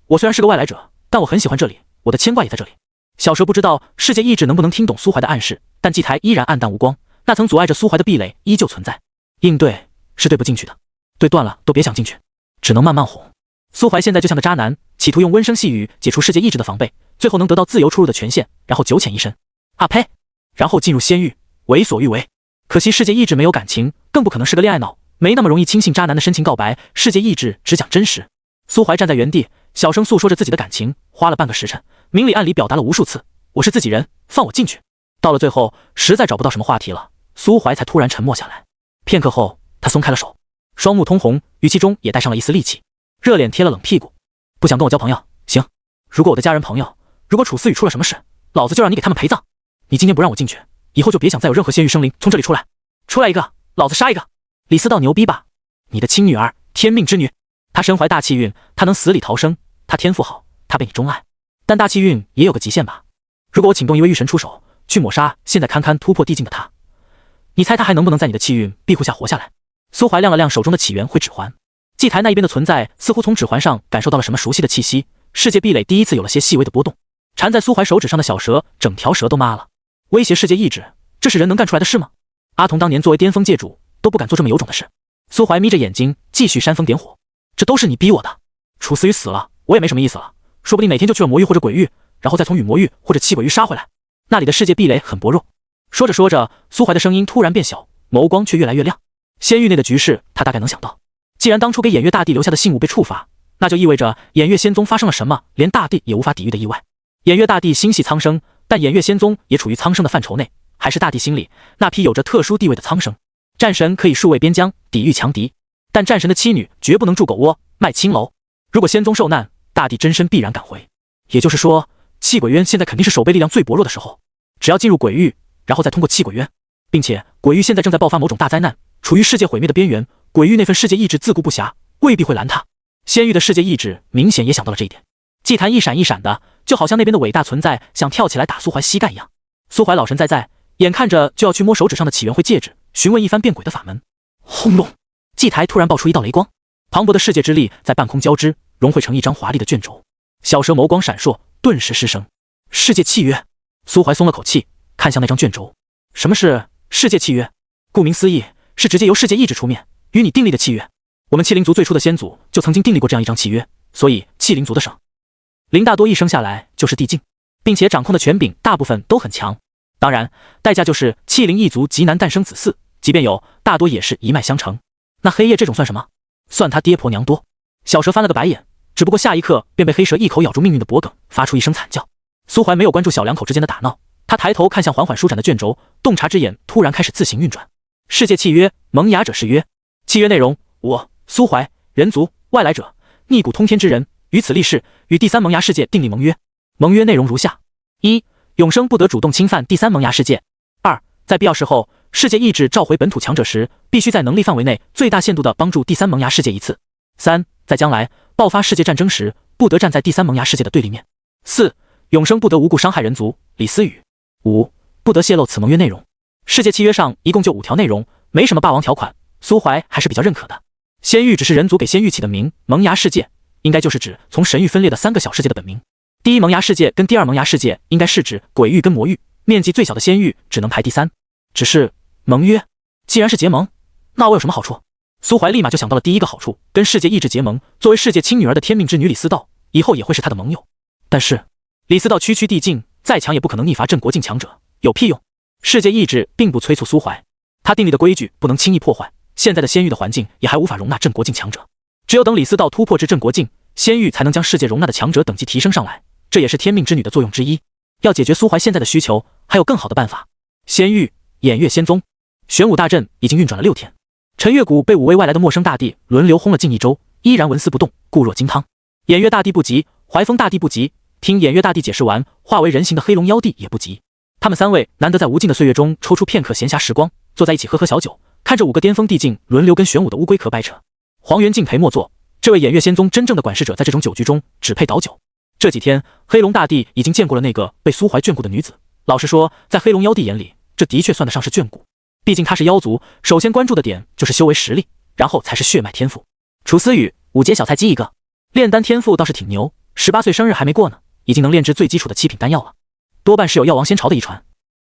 我虽然是个外来者，但我很喜欢这里，我的牵挂也在这里。小蛇不知道世界意志能不能听懂苏怀的暗示，但祭台依然暗淡无光，那层阻碍着苏怀的壁垒依旧存在。应对是对不进去的，对断了都别想进去，只能慢慢哄。苏怀现在就像个渣男，企图用温声细语解除世界意志的防备，最后能得到自由出入的权限，然后九浅一深。啊呸！然后进入仙域，为所欲为。可惜世界意志没有感情，更不可能是个恋爱脑，没那么容易轻信渣男的深情告白。世界意志只讲真实。苏怀站在原地，小声诉说着自己的感情，花了半个时辰，明里暗里表达了无数次：“我是自己人，放我进去。”到了最后，实在找不到什么话题了，苏怀才突然沉默下来。片刻后，他松开了手，双目通红，语气中也带上了一丝戾气，热脸贴了冷屁股。不想跟我交朋友，行。如果我的家人朋友，如果楚思雨出了什么事，老子就让你给他们陪葬。你今天不让我进去，以后就别想再有任何仙域生灵从这里出来。出来一个，老子杀一个。李思道牛逼吧？你的亲女儿，天命之女，她身怀大气运，她能死里逃生，她天赋好，她被你钟爱。但大气运也有个极限吧？如果我请动一位御神出手，去抹杀现在堪堪突破地境的她，你猜她还能不能在你的气运庇护下活下来？苏怀亮了亮手中的起源会指环，祭台那一边的存在似乎从指环上感受到了什么熟悉的气息，世界壁垒第一次有了些细微的波动。缠在苏怀手指上的小蛇，整条蛇都麻了。威胁世界意志，这是人能干出来的事吗？阿童当年作为巅峰界主，都不敢做这么有种的事。苏怀眯着眼睛，继续煽风点火。这都是你逼我的。楚思雨死了，我也没什么意思了，说不定哪天就去了魔域或者鬼域，然后再从羽魔域或者气鬼域杀回来。那里的世界壁垒很薄弱。说着说着，苏怀的声音突然变小，眸光却越来越亮。仙域内的局势，他大概能想到。既然当初给偃月大帝留下的信物被触发，那就意味着偃月仙宗发生了什么连大帝也无法抵御的意外。偃月大帝心系苍生，但偃月仙宗也处于苍生的范畴内，还是大帝心里那批有着特殊地位的苍生。战神可以戍卫边疆，抵御强敌，但战神的妻女绝不能住狗窝，卖青楼。如果仙宗受难，大帝真身必然赶回。也就是说，气鬼渊现在肯定是守备力量最薄弱的时候。只要进入鬼域，然后再通过气鬼渊，并且鬼域现在正在爆发某种大灾难，处于世界毁灭的边缘，鬼域那份世界意志自顾不暇，未必会拦他。仙域的世界意志明显也想到了这一点，祭坛一闪一闪的，就好像那边的伟大存在想跳起来打苏怀膝盖一样。苏怀老神在在，眼看着就要去摸手指上的起源会戒指，询问一番变鬼的法门。轰隆！祭台突然爆出一道雷光，磅礴的世界之力在半空交织，融汇成一张华丽的卷轴。小蛇眸光闪烁，顿时失声。世界契约。苏怀松了口气，看向那张卷轴。什么是世界契约？顾名思义，是直接由世界意志出面与你订立的契约。我们气灵族最初的先祖就曾经订立过这样一张契约，所以气灵族的省灵大多一生下来就是地境，并且掌控的权柄大部分都很强。当然，代价就是气灵一族极难诞生子嗣，即便有，大多也是一脉相承。那黑夜这种算什么？算他爹婆娘多。小蛇翻了个白眼，只不过下一刻便被黑蛇一口咬住命运的脖梗，发出一声惨叫。苏怀没有关注小两口之间的打闹，他抬头看向缓缓舒展的卷轴，洞察之眼突然开始自行运转。世界契约，萌芽者誓约。契约内容：我苏怀，人族外来者，逆古通天之人，于此立誓，与第三萌芽世界订立盟约。盟约内容如下：一、永生不得主动侵犯第三萌芽世界；二、在必要时候，世界意志召回本土强者时，必须在能力范围内最大限度地帮助第三萌芽世界一次；三、在将来爆发世界战争时，不得站在第三萌芽世界的对立面；四、永生不得无故伤害人族李思雨；五、不得泄露此盟约内容。世界契约上一共就5条内容，没什么霸王条款，苏怀还是比较认可的。仙域只是人族给仙域起的名，萌芽世界应该就是指从神域分裂的3个小世界的本名。第一萌芽世界跟第二萌芽世界应该是指鬼域跟魔域，面积最小的仙域只能排第3。只是盟约，既然是结盟，那我有什么好处？苏怀立马就想到了第一个好处，跟世界意志结盟，作为世界亲女儿的天命之女李思道，以后也会是他的盟友。但是李思道区区地境，再强也不可能逆伐镇国境强者，有屁用？世界意志并不催促苏怀，他订立的规矩不能轻易破坏，现在的仙域的环境也还无法容纳镇国境强者，只有等李思道突破至镇国境，仙域才能将世界容纳的强者等级提升上来，这也是天命之女的作用之一。要解决苏怀现在的需求，还有更好的办法。仙域偃月仙宗玄武大阵已经运转了6天，陈月谷被5位外来的陌生大帝轮流轰了近1周，依然纹丝不动，固若金汤。偃月大帝不急，怀风大帝不急，听偃月大帝解释完，化为人形的黑龙妖帝也不急。他们3位难得在无尽的岁月中抽出片刻闲暇时光，坐在一起喝喝小酒，看着5个巅峰帝境轮流跟玄武的乌龟壳掰扯。黄元敬陪末座，这位偃月仙宗真正的管事者在这种酒局中只配倒酒。这几天黑龙大帝已经见过了那个被苏怀眷顾的女子，老实说，在黑龙妖帝眼里，这的确算得上是眷顾。毕竟他是妖族，首先关注的点就是修为实力，然后才是血脉天赋。楚思雨5阶小菜鸡一个，炼丹天赋倒是挺牛，18岁生日还没过呢，已经能炼制最基础的7品丹药了，多半是有药王仙朝的遗传。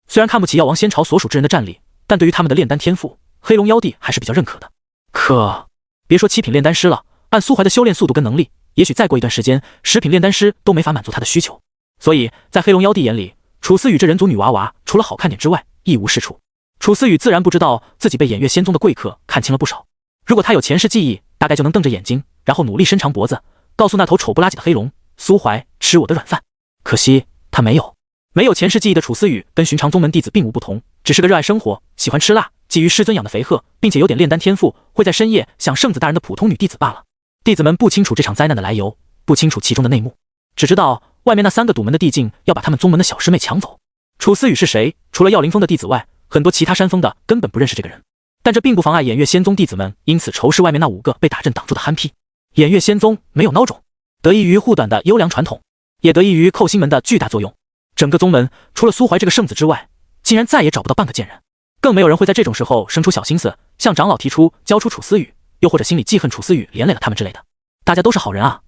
虽然看不起药王仙朝所属之人的战力，但对于他们的炼丹天赋，黑龙妖帝还是比较认可的。可别说7品炼丹师了，按苏怀的修炼速度跟能力，也许再过一段时间，食品炼丹师都没法满足他的需求。所以在黑龙妖帝眼里，楚思雨这人族女娃娃除了好看点之外一无是处。楚思雨自然不知道自己被偃月仙宗的贵客看轻了不少。如果他有前世记忆，大概就能瞪着眼睛，然后努力伸长脖子，告诉那头丑不拉几的黑龙苏怀吃我的软饭。可惜他没有。没有前世记忆的楚思雨跟寻常宗门弟子并无不同，只是个热爱生活、喜欢吃辣、基于师尊养的肥鹤，并且有点炼丹天赋，会在深夜想圣子大人的普通女弟子罢了。弟子们不清楚这场灾难的来由，不清楚其中的内幕，只知道外面那3个堵门的地境要把他们宗门的小师妹抢走。楚思雨是谁？除了耀灵峰的弟子外，很多其他山峰的根本不认识这个人。但这并不妨碍偃月仙宗弟子们因此仇视外面那5个被打阵挡住的憨批。偃月仙宗没有孬种，得益于护短的优良传统，也得益于寇星门的巨大作用。整个宗门除了苏怀这个圣子之外，竟然再也找不到半个贱人，更没有人会在这种时候生出小心思，向长老提出交出楚思雨，又或者心里记恨楚思雨连累了他们之类的。大家都是好人啊，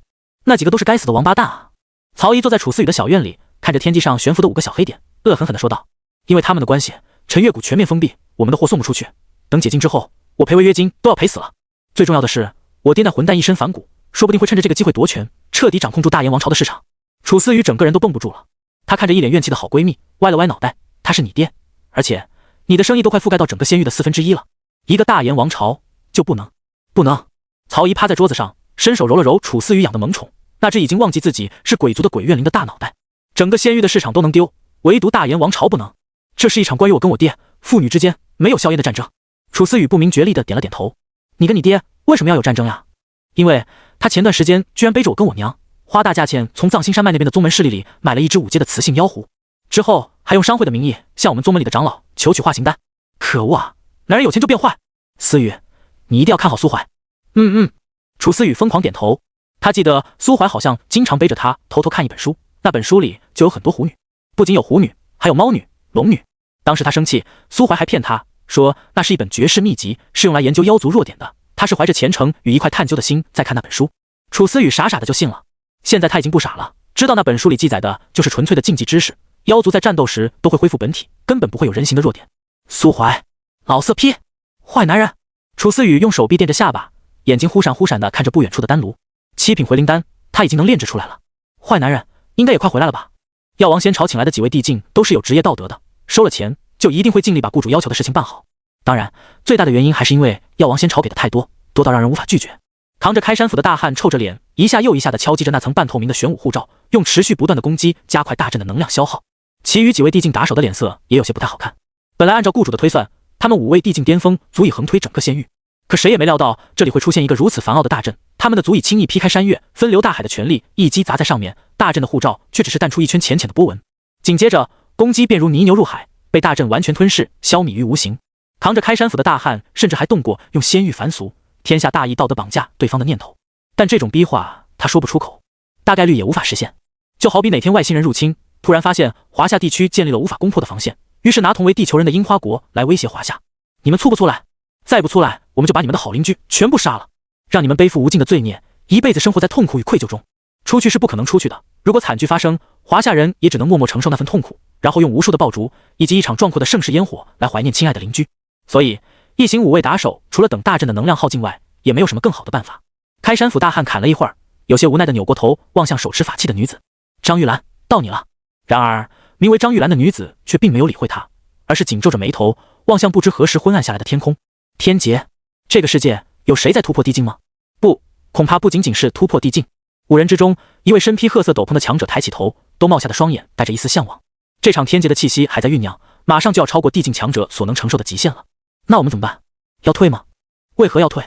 那几个都是该死的王八蛋啊！曹姨坐在楚思雨的小院里，看着天际上悬浮的5个小黑点，恶狠狠地说道：“因为他们的关系，陈月谷全面封闭，我们的货送不出去。等解禁之后，我赔违约金都要赔死了。最重要的是，我爹那混蛋一身反骨，说不定会趁着这个机会夺权，彻底掌控住大炎王朝的市场。”楚思雨整个人都绷不住了。她看着一脸怨气的好闺蜜，歪了歪脑袋：“他是你爹，而且你的生意都快覆盖到整个仙域的1/4了，一个大炎王朝就不能？”曹姨趴在桌子上，伸手揉了揉楚思雨养的萌宠，那只已经忘记自己是鬼族的鬼怨灵的大脑袋。整个仙域的市场都能丢，唯独大炎王朝不能。这是一场关于我跟我爹父女之间没有硝烟的战争。楚思雨不明觉厉的点了点头：“你跟你爹为什么要有战争呀？”“因为他前段时间居然背着我跟我娘，花大价钱从藏星山脉那边的宗门势力里买了一只5阶的雌性妖狐，之后还用商会的名义向我们宗门里的长老求取化形丹。可恶啊，男人有钱就变坏。思雨，你一定要看好苏怀。”“楚思雨疯狂点头。他记得苏怀好像经常背着他偷偷看一本书，那本书里就有很多狐女，不仅有狐女，还有猫女、龙女。当时他生气，苏怀还骗他说那是一本绝世秘籍，是用来研究妖族弱点的。他是怀着虔诚与一块探究的心在看那本书。楚思雨傻傻的就信了。现在他已经不傻了，知道那本书里记载的就是纯粹的竞技知识，妖族在战斗时都会恢复本体，根本不会有人形的弱点。苏怀，老色批，坏男人！楚思雨用手臂垫着下巴，眼睛忽闪忽闪的看着不远处的丹炉。7品回灵丹，他已经能炼制出来了。坏男人，应该也快回来了吧？药王仙朝请来的几位帝境都是有职业道德的，收了钱就一定会尽力把雇主要求的事情办好。当然，最大的原因还是因为药王仙朝给的太多，多到让人无法拒绝。扛着开山斧的大汉臭着脸，一下又一下的敲击着那层半透明的玄武护罩，用持续不断的攻击加快大阵的能量消耗。其余几位帝境打手的脸色也有些不太好看。本来按照雇主的推算，他们5位帝境巅峰足以横推整个仙域，可谁也没料到这里会出现一个如此繁奥的大阵，他们的足以轻易劈开山岳、分流大海的权力一击砸在上面，大阵的护罩却只是淡出一圈浅浅的波纹。紧接着攻击便如泥牛入海，被大阵完全吞噬，消弭于无形。扛着开山斧的大汉甚至还动过用仙域凡俗、天下大义道德绑架对方的念头，但这种逼话他说不出口，大概率也无法实现。就好比哪天外星人入侵，突然发现华夏地区建立了无法攻破的防线，于是拿同为地球人的樱花国来威胁华夏：你们粗不粗来？再不粗来，我们就把你们的好邻居全部杀了，让你们背负无尽的罪孽，一辈子生活在痛苦与愧疚中。出去是不可能出去的，如果惨剧发生，华夏人也只能默默承受那份痛苦，然后用无数的爆竹以及一场壮阔的盛世烟火来怀念亲爱的邻居。所以一行5位打手除了等大阵的能量耗尽外，也没有什么更好的办法。开山斧大汉砍了一会儿，有些无奈的扭过头望向手持法器的女子：张玉兰，到你了。然而名为张玉兰的女子却并没有理会他，而是紧皱着眉头望向不知何时昏暗下来的天空。天劫，这个世界有谁在突破地境吗？不，恐怕不仅仅是突破地境。5人之中，一位身披褐色斗篷的强者抬起头，都冒下的双眼带着一丝向往。这场天劫的气息还在酝酿，马上就要超过地境强者所能承受的极限了。那我们怎么办？要退吗？为何要退？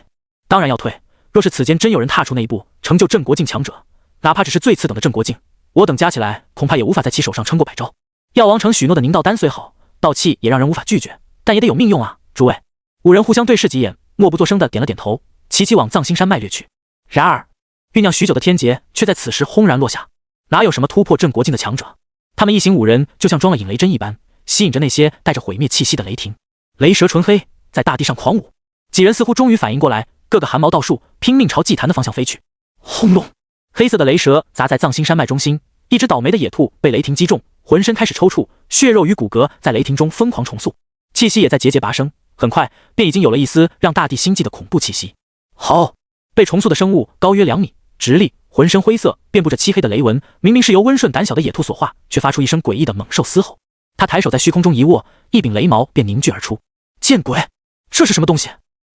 当然要退。若是此间真有人踏出那一步，成就镇国境强者，哪怕只是最次等的镇国境，我等加起来恐怕也无法在其手上撑过100招。药王城许诺的凝道丹虽好，道气也让人无法拒绝，但也得有命用啊！诸位，5人互相对视几眼，默不作声的点了点头，齐齐往藏星山脉掠去。然而酝酿许久的天劫却在此时轰然落下，哪有什么突破镇国境的强者？他们一行5人就像装了引雷针一般，吸引着那些带着毁灭气息的雷霆。雷蛇纯黑在大地上狂舞，几人似乎终于反应过来，各个汗毛倒竖，拼命朝祭坛的方向飞去。轰隆！黑色的雷蛇砸在藏星山脉中心，一只倒霉的野兔被雷霆击中，浑身开始抽搐，血肉与骨骼在雷霆中疯狂重塑，气息也在节节拔升，很快便已经有了一丝让大地心悸的恐怖气息。好！被重塑的生物高约2米，直立浑身灰色，遍布着漆黑的雷纹，明明是由温顺胆小的野兔所化，却发出一声诡异的猛兽嘶吼。他抬手在虚空中一握，一柄雷矛便凝聚而出。见鬼，这是什么东西？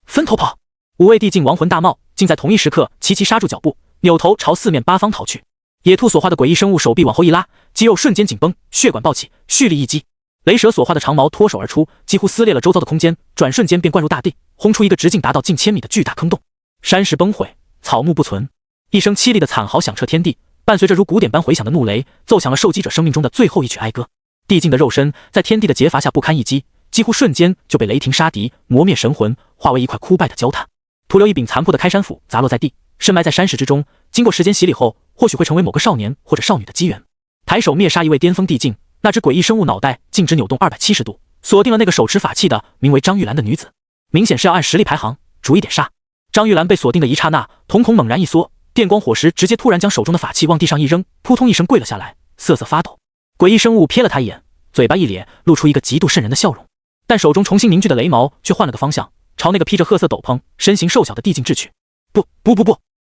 分头跑！五位地境亡魂大冒，竟在同一时刻齐齐刹住脚步，扭头朝四面八方逃去。野兔所化的诡异生物手臂往后一拉，肌肉瞬间紧绷，血管暴起，蓄力一击。雷蛇所化的长矛脱手而出，几乎撕裂了周遭的空间，转瞬间便灌入大地，轰出一个直径达到近千米的巨大坑洞。山石崩毁，草木不存，一声凄厉的惨嚎响彻天地，伴随着如鼓点般回响的怒雷，奏响了受击者生命中的最后一曲哀歌。地境的肉身在天地的劫罚下不堪一击，几乎瞬间就被雷霆杀敌，磨灭神魂，化为一块枯败的焦炭，徒留一柄残破的开山斧砸落在地，深埋在山石之中。经过时间洗礼后，或许会成为某个少年或者少女的机缘。抬手灭杀一位巅峰地境，那只诡异生物脑袋径直扭动270度，锁定了那个手持法器的名为张玉兰的女子，明显是要按实力排行，逐一点杀。张玉兰被锁定的一刹那，瞳孔猛然一缩，电光火石直接突然将手中的法器往地上一扔，扑通一声跪了下来，瑟瑟发抖。诡异生物瞥了他一眼，嘴巴一咧，露出一个极度瘆人的笑容，但手中重新凝聚的雷矛却换了个方向，朝那个披着褐色斗篷、身形瘦小的地境掷去。不，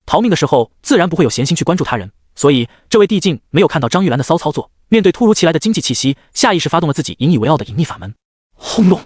逃命的时候自然不会有闲心去关注他人，所以这位地境没有看到张玉兰的骚操作，面对突如其来的经济气息，下意识发动了自己引以为傲的隐匿法门。轰隆，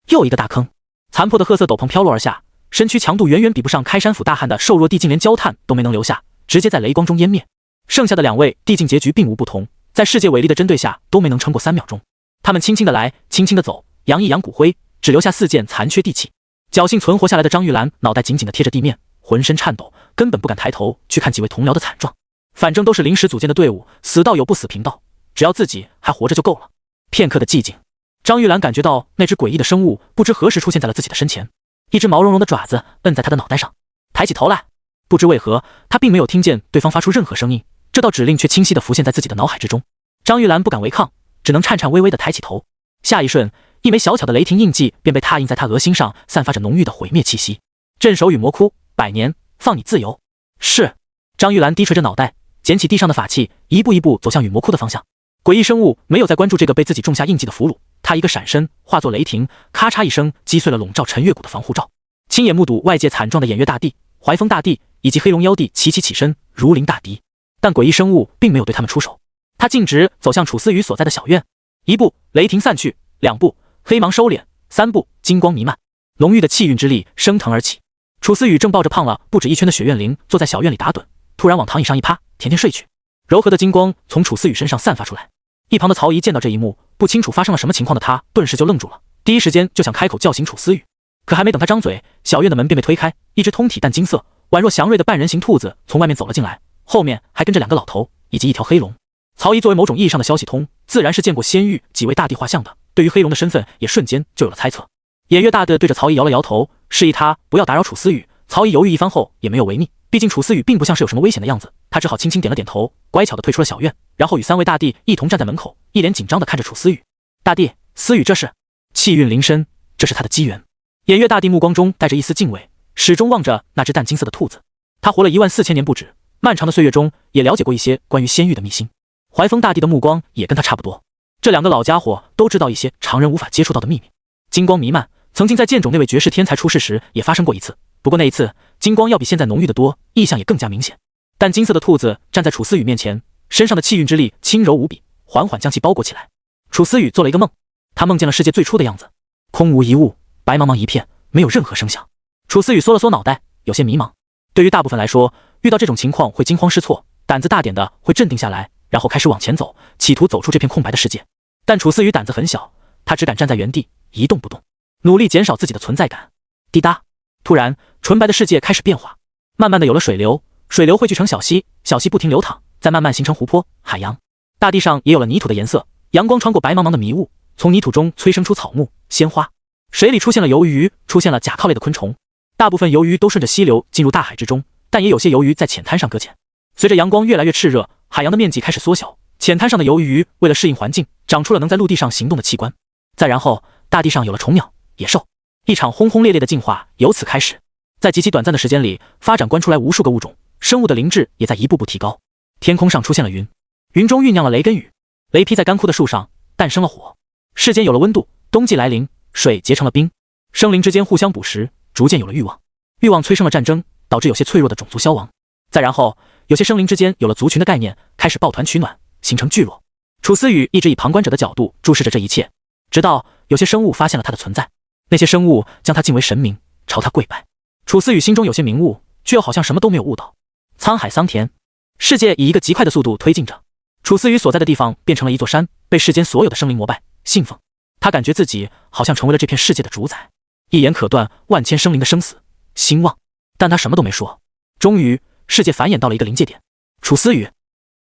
又一个大坑，残破的褐色斗篷飘落而下，身躯强度远远比不上开山斧大汉的瘦弱地境连焦炭都没能留下，直接在雷光中湮灭。剩下的两位地境结局并无不同，在世界伟力的针对下都没能撑过3秒钟。他们轻轻的来，轻轻的走，扬一扬骨灰，只留下4件残缺地器。侥幸存活下来的张玉兰脑袋紧紧的贴着地面，浑身颤抖，根本不敢抬头去看几位同僚的惨状。反正都是临时组建的队伍，死道友不死贫道，只要自己还活着就够了。片刻的寂静，张玉兰感觉到那只诡异的生物不知何时出现在了自己的身前，一只毛茸茸的爪子摁在他的脑袋上。抬起头来，不知为何，他并没有听见对方发出任何声音，这道指令却清晰地浮现在自己的脑海之中。张玉兰不敢违抗，只能颤颤巍巍地抬起头。下一瞬，一枚小巧的雷霆印记便被踏印在他额心上，散发着浓郁的毁灭气息。镇守与魔窟，100年，放你自由。是。张玉兰低垂着脑袋，捡起地上的法器，一步一步走向雨魔窟的方向。诡异生物没有再关注这个被自己种下印记的俘虏，他一个闪身，化作雷霆，咔嚓一声击碎了笼罩陈月谷的防护罩。亲眼目睹外界惨状的偃月大帝、怀风大帝以及黑龙妖帝齐齐起身，如临大敌。但诡异生物并没有对他们出手，他径直走向楚思雨所在的小院。1步，雷霆散去；2步，黑芒收敛；3步，金光弥漫，浓郁的气运之力升腾而起。楚思雨正抱着胖了不止1圈的雪怨灵坐在小院里打盹，突然往躺椅上一趴，甜甜睡去。柔和的金光从楚思雨身上散发出来。一旁的曹姨见到这一幕，不清楚发生了什么情况的她顿时就愣住了，第一时间就想开口叫醒楚思雨，可还没等她张嘴，小院的门便被推开，一只通体淡金色、宛若祥瑞的半人形兔子从外面走了进来，后面还跟着2个老头以及一条黑龙。曹姨作为某种意义上的消息通，自然是见过仙域几位大帝画像的，对于黑龙的身份也瞬间就有了猜测。偃月大帝对着曹姨摇了摇头，示意他不要打扰楚思雨。曹姨犹豫一番后也没有违逆，毕竟楚思雨并不像是有什么危险的样子，他只好轻轻点了点头，乖巧地退出了小院，然后与3位大帝一同站在门口，一脸紧张地看着楚思雨。大帝，思雨这是气运临身，这是他的机缘。偃月大帝目光中带着一丝敬畏，始终望着那只淡金色的兔子。他活了14000年不止，漫长的岁月中也了解过一些关于仙域的秘辛。怀风大帝的目光也跟他差不多，这2个老家伙都知道一些常人无法接触到的秘密。金光弥漫，曾经在剑冢那位绝世天才出世时也发生过一次，不过那一次金光要比现在浓郁的多，异象也更加明显。但金色的兔子站在楚思雨面前，身上的气运之力轻柔无比，缓缓将其包裹起来。楚思雨做了一个梦，他梦见了世界最初的样子，空无一物，白茫茫一片，没有任何声响。楚思雨缩了缩脑袋，有些迷茫。对于大部分来说，遇到这种情况会惊慌失措，胆子大点的会镇定下来，然后开始往前走，企图走出这片空白的世界。但楚思雨胆子很小，他只敢站在原地一动不动，努力减少自己的存在感。滴答，突然纯白的世界开始变化，慢慢的有了水流，水流汇聚成小溪，小溪不停流淌，再慢慢形成湖泊、海洋。大地上也有了泥土的颜色，阳光穿过白茫茫的迷雾，从泥土中催生出草木、鲜花。水里出现了鱿鱼，出现了甲壳类的昆虫。大部分鱿鱼都顺着溪流进入大海之中，但也有些鱿鱼在浅滩上搁浅。随着阳光越来越炽热，海洋的面积开始缩小，浅滩上的鱿鱼为了适应环境，长出了能在陆地上行动的器官。再然后，大地上有了虫鸟、野兽，一场轰轰烈烈的进化由此开始。在极其短暂的时间里，发展关出来无数个物种，生物的灵智也在一步步提高。天空上出现了云，云中酝酿了雷跟雨，雷劈在干枯的树上，诞生了火。世间有了温度，冬季来临，水结成了冰，生灵之间互相捕食，逐渐有了欲望，欲望催生了战争，导致有些脆弱的种族消亡。再然后，有些生灵之间有了族群的概念，开始抱团取暖，形成聚落。楚思雨一直以旁观者的角度注视着这一切，直到有些生物发现了他的存在，那些生物将他敬为神明，朝他跪拜。楚思雨心中有些明悟，却又好像什么都没有悟到。沧海桑田，世界以一个极快的速度推进着。楚思雨所在的地方变成了一座山，被世间所有的生灵膜拜信奉。他感觉自己好像成为了这片世界的主宰，一言可断万千生灵的生死兴旺。但他什么都没说。终于，世界繁衍到了一个临界点。楚思雨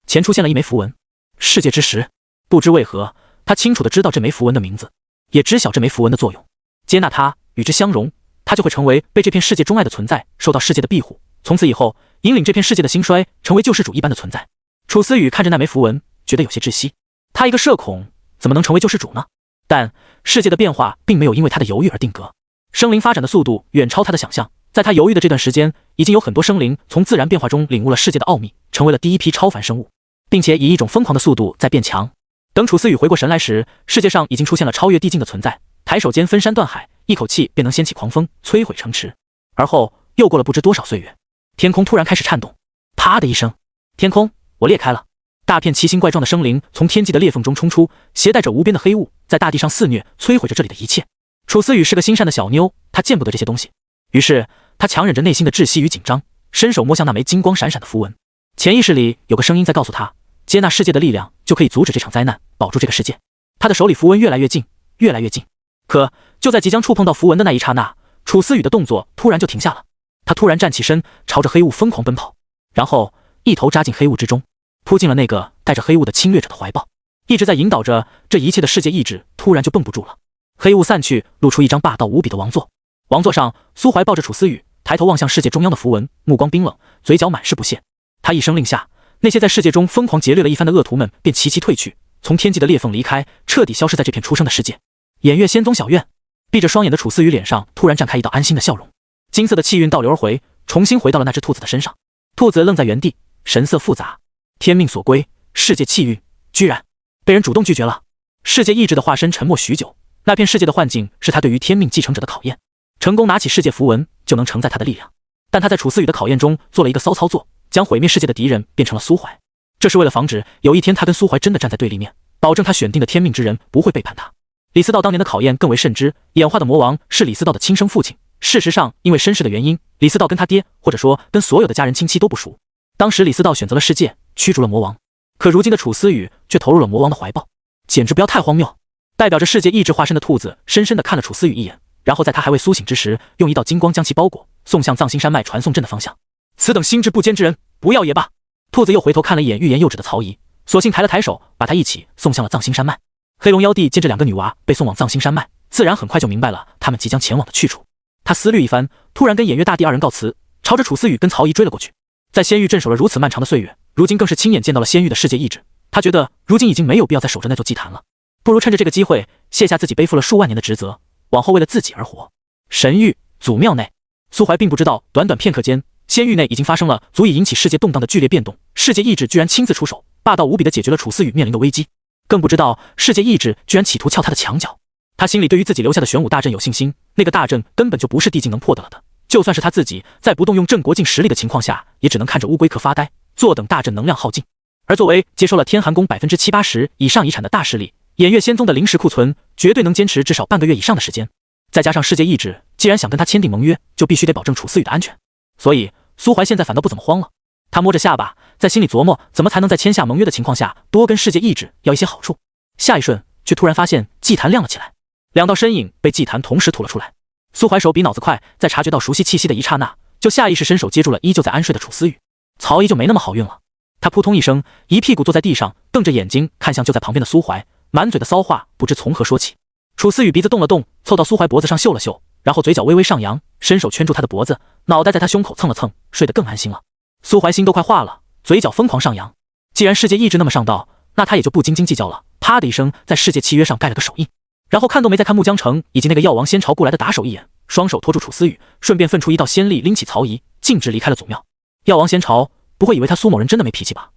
前出现了一枚符文，世界之石。不知为何，他清楚地知道这枚符文的名字，也知晓这枚符文的作用。接纳它，与之相融，他就会成为被这片世界钟爱的存在，受到世界的庇护。从此以后，引领这片世界的兴衰，成为救世主一般的存在。楚思雨看着那枚符文，觉得有些窒息。他一个社恐，怎么能成为救世主呢？但世界的变化并没有因为他的犹豫而定格。生灵发展的速度远超他的想象，在他犹豫的这段时间，已经有很多生灵从自然变化中领悟了世界的奥秘，成为了第一批超凡生物，并且以一种疯狂的速度在变强。等楚思雨回过神来时，世界上已经出现了超越地境的存在，抬手间分山断海，一口气便能掀起狂风，摧毁城池。而后又过了不知多少岁月，天空突然开始颤动，啪的一声，天空我裂开了，大片奇形怪状的生灵从天际的裂缝中冲出，携带着无边的黑雾，在大地上肆虐，摧毁着这里的一切。楚思雨是个心善的小妞，她见不得这些东西，于是她强忍着内心的窒息与紧张，伸手摸向那枚金光闪闪的符文。潜意识里有个声音在告诉她，接纳世界的力量就可以阻止这场灾难，保住这个世界。她的手里符文越来越近，越来越近。可就在即将触碰到符文的那一刹那，楚思雨的动作突然就停下了。他突然站起身，朝着黑雾疯狂奔跑，然后一头扎进黑雾之中，扑进了那个带着黑雾的侵略者的怀抱。一直在引导着这一切的世界意志突然就绷不住了。黑雾散去，露出一张霸道无比的王座。王座上，苏怀抱着楚思雨，抬头望向世界中央的符文，目光冰冷，嘴角满是不屑。他一声令下，那些在世界中疯狂劫掠了一番的恶徒们便齐齐退去，从天际的裂缝离开，彻底消失在这片出生的世界。偃月仙踪小院，闭着双眼的楚思雨脸上突然绽开一道安心的笑容，金色的气运倒流而回，重新回到了那只兔子的身上。兔子愣在原地，神色复杂。天命所归，世界气运居然被人主动拒绝了。世界意志的化身沉默许久，那片世界的幻境是他对于天命继承者的考验。成功拿起世界符文就能承载他的力量，但他在楚思雨的考验中做了一个骚操作，将毁灭世界的敌人变成了苏怀。这是为了防止有一天他跟苏怀真的站在对立面，保证他选定的天命之人不会背叛他。李思道当年的考验更为甚之，演化的魔王是李思道的亲生父亲。事实上，因为身世的原因，李思道跟他爹，或者说跟所有的家人亲戚都不熟。当时李思道选择了世界，驱逐了魔王，可如今的楚思雨却投入了魔王的怀抱，简直不要太荒谬。代表着世界意志化身的兔子深深地看了楚思雨一眼，然后在他还未苏醒之时，用一道金光将其包裹，送向藏心山脉传送阵的方向。此等心智不坚之人，不要也罢。兔子又回头看了一眼欲言又止的曹姨，索性抬了抬手，把他一起送向了藏心山脉。黑龙妖帝见这两个女娃被送往藏心山脉，自然很快就明白了他们即将前往的去处。他思虑一番，突然跟偃月大帝二人告辞，朝着楚思雨跟曹姨追了过去。在仙域镇守了如此漫长的岁月，如今更是亲眼见到了仙域的世界意志，他觉得如今已经没有必要再守着那座祭坛了，不如趁着这个机会卸下自己背负了数万年的职责，往后为了自己而活。神域祖庙内，苏怀并不知道，短短片刻间，仙域内已经发生了足以引起世界动荡的剧烈变动，世界意志居然亲自出手，霸道无比地解决了楚思雨面临的危机。更不知道世界意志居然企图撬他的墙角。他心里对于自己留下的玄武大阵有信心，那个大阵根本就不是地境能破得了的，就算是他自己在不动用镇国境实力的情况下，也只能看着乌龟壳发呆，坐等大阵能量耗尽。而作为接收了天寒宫70%-80%以上遗产的大势力，偃月仙宗的灵石库存绝对能坚持至少半个月以上的时间。再加上世界意志，既然想跟他签订盟约，就必须得保证楚思雨的安全。所以苏怀现在反倒不怎么慌了，他摸着下巴，在心里琢磨怎么才能在签下盟约的情况下多跟世界意志要一些好处。下一瞬却突然发现祭坛亮了起来，两道身影被祭坛同时吐了出来。苏怀手比脑子快，在察觉到熟悉气息的一刹那，就下意识伸手接住了依旧在安睡的楚思雨。曹姨就没那么好运了，他扑通一声一屁股坐在地上，瞪着眼睛看向就在旁边的苏怀，满嘴的骚话不知从何说起。楚思雨鼻子动了动，凑到苏怀脖子上嗅了嗅，然后嘴角微微上扬，伸手圈住他的脖子，脑袋在他胸口蹭了蹭，睡得更安心了。苏怀心都快化了，嘴角疯狂上扬。既然世界意志那么上道，那他也就不斤斤计较了。啪的一声，在世界契约上盖了个手印，然后看都没再看穆江城以及那个药王仙朝过来的打手一眼，双手托住楚思雨，顺便分出一道仙力，拎起曹姨，径直离开了祖庙。药王仙朝不会以为他苏某人真的没脾气吧？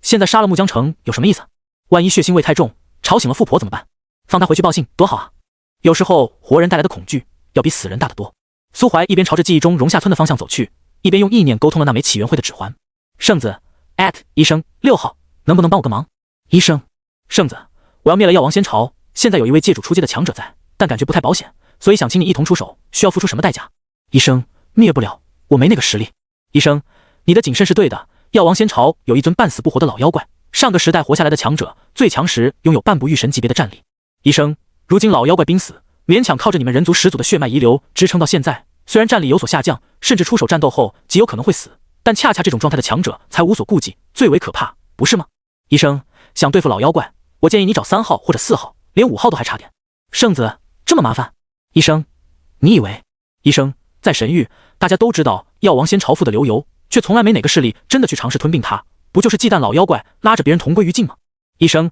现在杀了穆江城有什么意思？万一血腥味太重，吵醒了富婆怎么办？放他回去报信多好啊！有时候活人带来的恐惧要比死人大得多。苏怀一边朝着记忆中荣下村的方向走去，一边用意念沟通了那枚起源会的指环。圣子医生6号，能不能帮我个忙？医生，圣子，我要灭了药王仙朝，现在有一位借主出阶的强者在，但感觉不太保险，所以想请你一同出手，需要付出什么代价？医生，灭不了，我没那个实力。医生，你的谨慎是对的，药王仙朝有一尊半死不活的老妖怪，上个时代活下来的强者，最强时拥有半步御神级别的战力。医生，如今老妖怪濒死，勉强靠着你们人族始祖的血脉遗留支撑到现在，虽然战力有所下降，甚至出手战斗后极有可能会死，但恰恰这种状态的强者才无所顾忌，最为可怕，不是吗？医生，想对付老妖怪，我建议你找3号或者4号，连5号都还差点。圣子，这么麻烦？医生，你以为？医生，在神域，大家都知道药王仙朝父的流油，却从来没哪个势力真的去尝试吞并他，不就是忌惮老妖怪拉着别人同归于尽吗？医生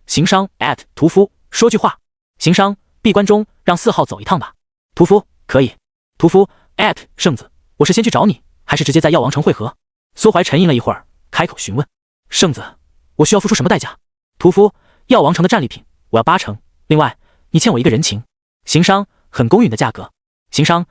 行商屠夫，说句话。行商，闭关中，让4号走一趟吧。屠夫，可以。屠夫圣子，我是先去找你，还是直接在药王城会合？苏怀沉吟了一会儿，开口询问。圣子，我需要付出什么代价？屠夫，药王城的战利品我要8成，另外你欠我一个人情。行商，很公允的价格。行商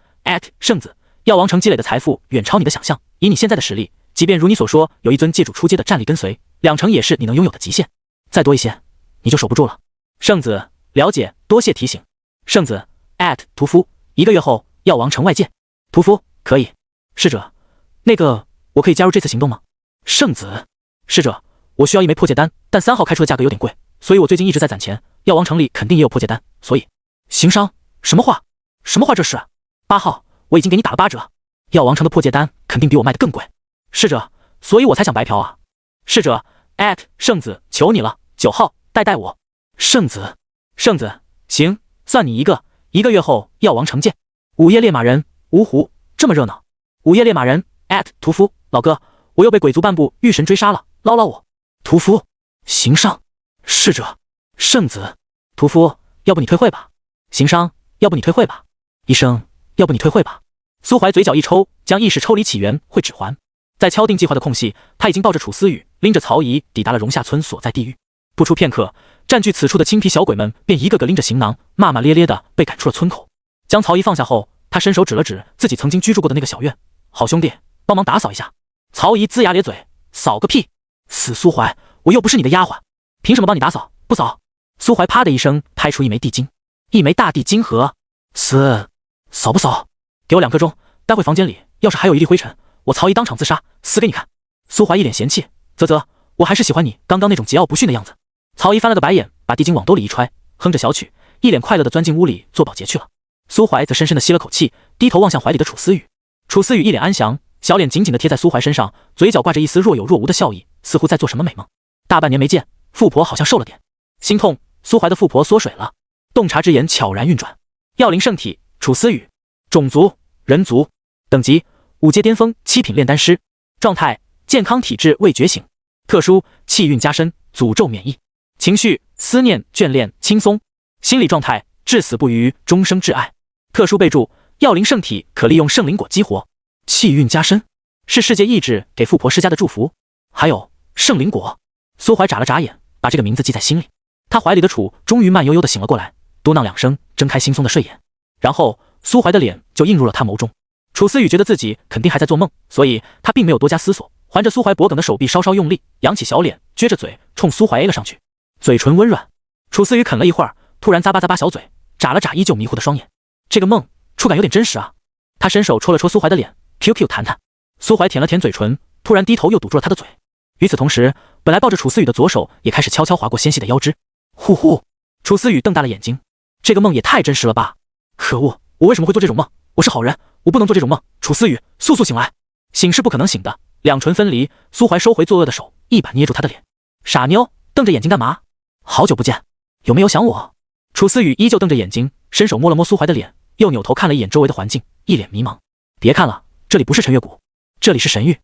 圣子，药王城积累的财富远超你的想象，以你现在的实力，即便如你所说有一尊借主出阶的战力跟随，2成也是你能拥有的极限，再多一些你就守不住了。圣子，了解，多谢提醒。圣子屠夫，1个月后药王城外见。屠夫，可以。侍者，那个我可以加入这次行动吗？圣子，侍者，我需要一枚破戒丹，但3号开出的价格有点贵，所以我最近一直在攒钱，药王城里肯定也有破戒丹，所以。行商，什么话？什么话这是？8号，我已经给你打了8折，药王城的破戒丹肯定比我卖的更贵。侍者，所以我才想白嫖啊。侍者圣子，求你了，9号带我。圣子，行，算你一个，1个月后药王城见。午夜猎马人，芜湖，这么热闹。午夜猎马人屠夫，老哥，我又被鬼族半步御神追杀了，捞捞我。屠夫，行商，侍者，圣子，屠夫，要不你退会吧。行商，要不你退会吧。医生，要不你退会吧。苏怀嘴角一抽，将意识抽离起源会指环。在敲定计划的空隙，他已经抱着楚思雨，拎着曹仪抵达了荣夏村所在地域。不出片刻，占据此处的青皮小鬼们便一个个拎着行囊，骂骂咧咧的被赶出了村口。将曹仪放下后，他伸手指了指自己曾经居住过的那个小院，好兄弟，帮忙打扫一下。曹仪龇牙咧嘴，扫个屁！死苏怀，我又不是你的丫鬟，凭什么帮你打扫？不扫！苏怀啪的一声拍出一枚地金，一枚大地金盒。扫不扫？给我2刻钟，待会房间里要是还有一粒灰尘，我曹仪当场自杀，死给你看。苏怀一脸嫌弃，啧，我还是喜欢你刚刚那种桀骜不驯的样子。曹仪翻了个白眼，把地金往兜里一揣，哼着小曲，一脸快乐地钻进屋里做保洁去了。苏怀则深深地吸了口气，低头望向怀里的楚思雨。楚思雨一脸安详，小脸紧紧地贴在苏怀身上，嘴角挂着一丝若有若无的笑意，似乎在做什么美梦。大半年没见，富婆好像瘦了点。心痛，苏怀的富婆缩水了。洞察之眼悄然运转。药灵圣体，楚思雨，种族人族，等级5阶巅峰7品炼丹师，状态健康体质未觉醒，特殊气运加深，诅咒免疫，情绪思念眷恋轻松，心理状态至死不渝，终生挚爱。特殊备注：药灵圣体可利用圣灵果激活。气运加深是世界意志给富婆施加的祝福。还有圣灵果。苏怀眨了眨眼，把这个名字记在心里。他怀里的楚终于慢悠悠地醒了过来，嘟囔2声，睁开惺忪的睡眼。然后苏怀的脸就映入了他眸中。楚思雨觉得自己肯定还在做梦，所以他并没有多加思索，环着苏怀脖颈的手臂稍稍用力，扬起小脸，撅着嘴冲苏怀 A 了上去，嘴唇温软。楚思雨啃了一会儿，突然咂巴咂巴小嘴，眨了眨依旧迷糊的双眼。这个梦触感有点真实啊。他伸手戳了戳苏怀的脸， QQ 谈谈。苏怀舔了舔嘴唇，突然低头又堵住了他的嘴。与此同时，本来抱着楚思雨的左手也开始悄悄划过纤细的腰肢。呼呼，楚思雨瞪大了眼睛，这个梦也太真实了吧！可恶，我为什么会做这种梦？我是好人，我不能做这种梦。楚思雨，速速醒来！醒是不可能醒的。两唇分离，苏怀收回作恶的手，一把捏住他的脸。傻妞，瞪着眼睛干嘛？好久不见，有没有想我？楚思雨依旧瞪着眼睛，伸手摸了摸苏怀的脸，又扭头看了一眼周围的环境，一脸迷茫。别看了，这里不是陈月谷，这里是神域。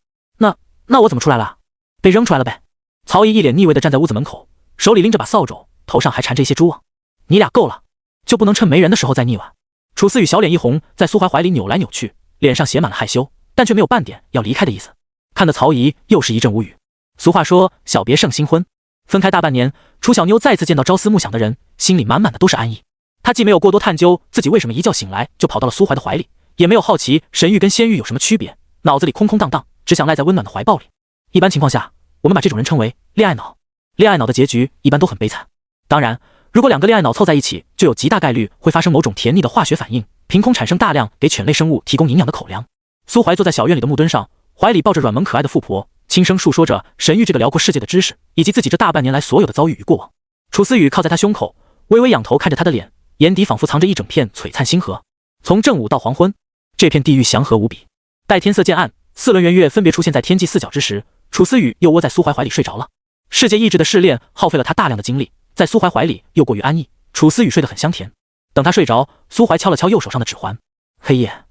那我怎么出来了？被扔出来了呗。曹姨一脸腻味地站在屋子门口，手里拎着把扫帚，头上还缠着一些蛛网。你俩够了，就不能趁没人的时候再腻歪？楚思雨小脸一红，在苏怀怀里扭来扭去，脸上写满了害羞，但却没有半点要离开的意思。看得曹姨又是一阵无语。俗话说小别胜新婚，分开大半年，楚小妞再次见到朝思暮想的人，心里满满的都是安逸。她既没有过多探究自己为什么一觉醒来就跑到了苏怀的怀里，也没有好奇神域跟仙域有什么区别，脑子里空空荡荡，只想赖在温暖的怀抱里。一般情况下，我们把这种人称为恋爱脑。恋爱脑的结局一般都很悲惨。当然，如果两个恋爱脑凑在一起，就有极大概率会发生某种甜腻的化学反应，凭空产生大量给犬类生物提供营养的口粮。苏怀坐在小院里的木墩上，怀里抱着软萌可爱的富婆，轻声述说着神域这个辽阔世界的知识，以及自己这大半年来所有的遭遇与过往。楚思雨靠在他胸口，微微仰头看着他的脸，眼底仿佛藏着一整片璀璨星河。从正午到黄昏，这片地域祥和无比。待天色渐暗，4轮圆月分别出现在天际4角之时，楚思雨又窝在苏怀怀里睡着了。世界意志的试炼耗费了他大量的精力，在苏怀怀里又过于安逸，楚思雨睡得很香甜。等他睡着，苏怀敲了敲右手上的指环，黑夜，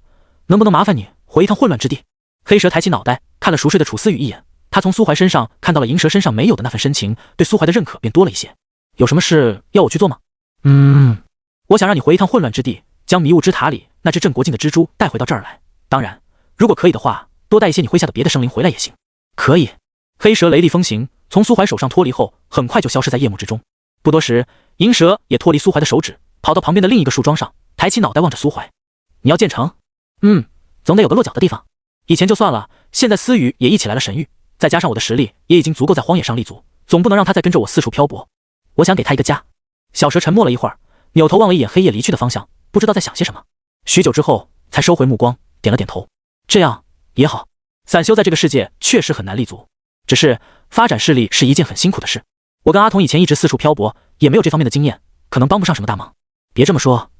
能不能麻烦你回一趟混乱之地？黑蛇抬起脑袋看了熟睡的楚思雨一眼，他从苏怀身上看到了银蛇身上没有的那份深情，对苏怀的认可便多了一些。有什么事要我去做吗？我想让你回一趟混乱之地，将迷雾之塔里那只镇国境的蜘蛛带回到这儿来。当然，如果可以的话，多带一些你麾下的别的生灵回来也行。可以。黑蛇雷厉风行，从苏怀手上脱离后，很快就消失在夜幕之中。不多时，银蛇也脱离苏怀的手指，跑到旁边的另一个树桩上，抬起脑袋望着苏怀。你要建成？总得有个落脚的地方。以前就算了，现在思雨也一起来了神域，再加上我的实力也已经足够在荒野上立足，总不能让他再跟着我四处漂泊。我想给他一个家。小蛇沉默了一会儿，扭头望了一眼黑夜离去的方向，不知道在想些什么。许久之后，才收回目光，点了点头。这样也好。散修在这个世界确实很难立足，只是发展势力是一件很辛苦的事。我跟阿童以前一直四处漂泊，也没有这方面的经验，可能帮不上什么大忙。别这么说，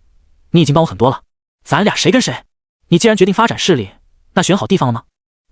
你已经帮我很多了。咱俩谁跟谁？你既然决定发展势力，那选好地方了吗？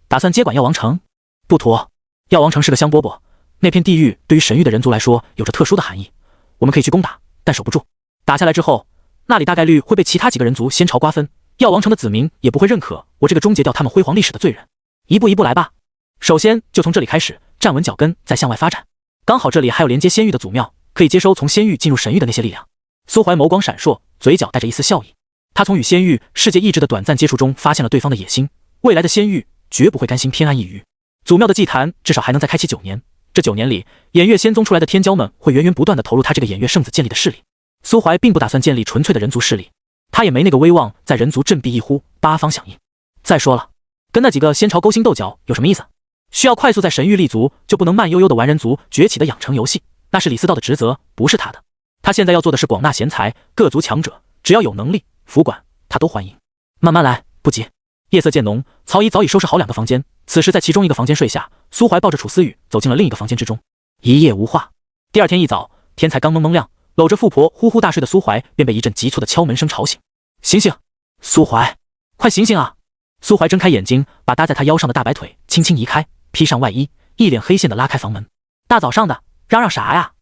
打算接管药王城？不妥，药王城是个香饽饽，那片地域对于神域的人族来说有着特殊的含义。我们可以去攻打，但守不住。打下来之后，那里大概率会被其他几个人族先朝瓜分，药王城的子民也不会认可我这个终结掉他们辉煌历史的罪人。一步一步来吧，首先就从这里开始，站稳脚跟，再向外发展。刚好这里还有连接仙域的祖庙，可以接收从仙域进入神域的那些力量。苏怀眸光闪烁，嘴角带着一丝笑意。他从与仙域世界意志的短暂接触中发现了对方的野心，未来的仙域绝不会甘心偏安一隅。祖庙的祭坛至少还能再开启9年，这9年里，偃月仙宗出来的天骄们会源源不断地投入他这个偃月圣子建立的势力。苏怀并不打算建立纯粹的人族势力，他也没那个威望在人族振臂一呼，八方响应。再说了，跟那几个仙朝勾心斗角有什么意思？需要快速在神域立足，就不能慢悠悠的玩人族崛起的养成游戏，那是李思道的职责，不是他的。他现在要做的是广纳贤才，各族强者，只要有能力，服管他都欢迎。慢慢来，不急。夜色渐浓，曹姨早已收拾好2个房间，此时在其中一个房间睡下，苏怀抱着楚思雨走进了另一个房间之中。一夜无话。第二天一早，天才刚蒙蒙亮，搂着富婆呼呼大睡的苏怀便被一阵急促的敲门声吵醒。醒醒，苏怀，快醒醒啊！苏怀睁开眼睛，把搭在他腰上的大白腿轻轻移开，披上外衣，一脸黑线的拉开房门。大早上的，嚷嚷啥呀？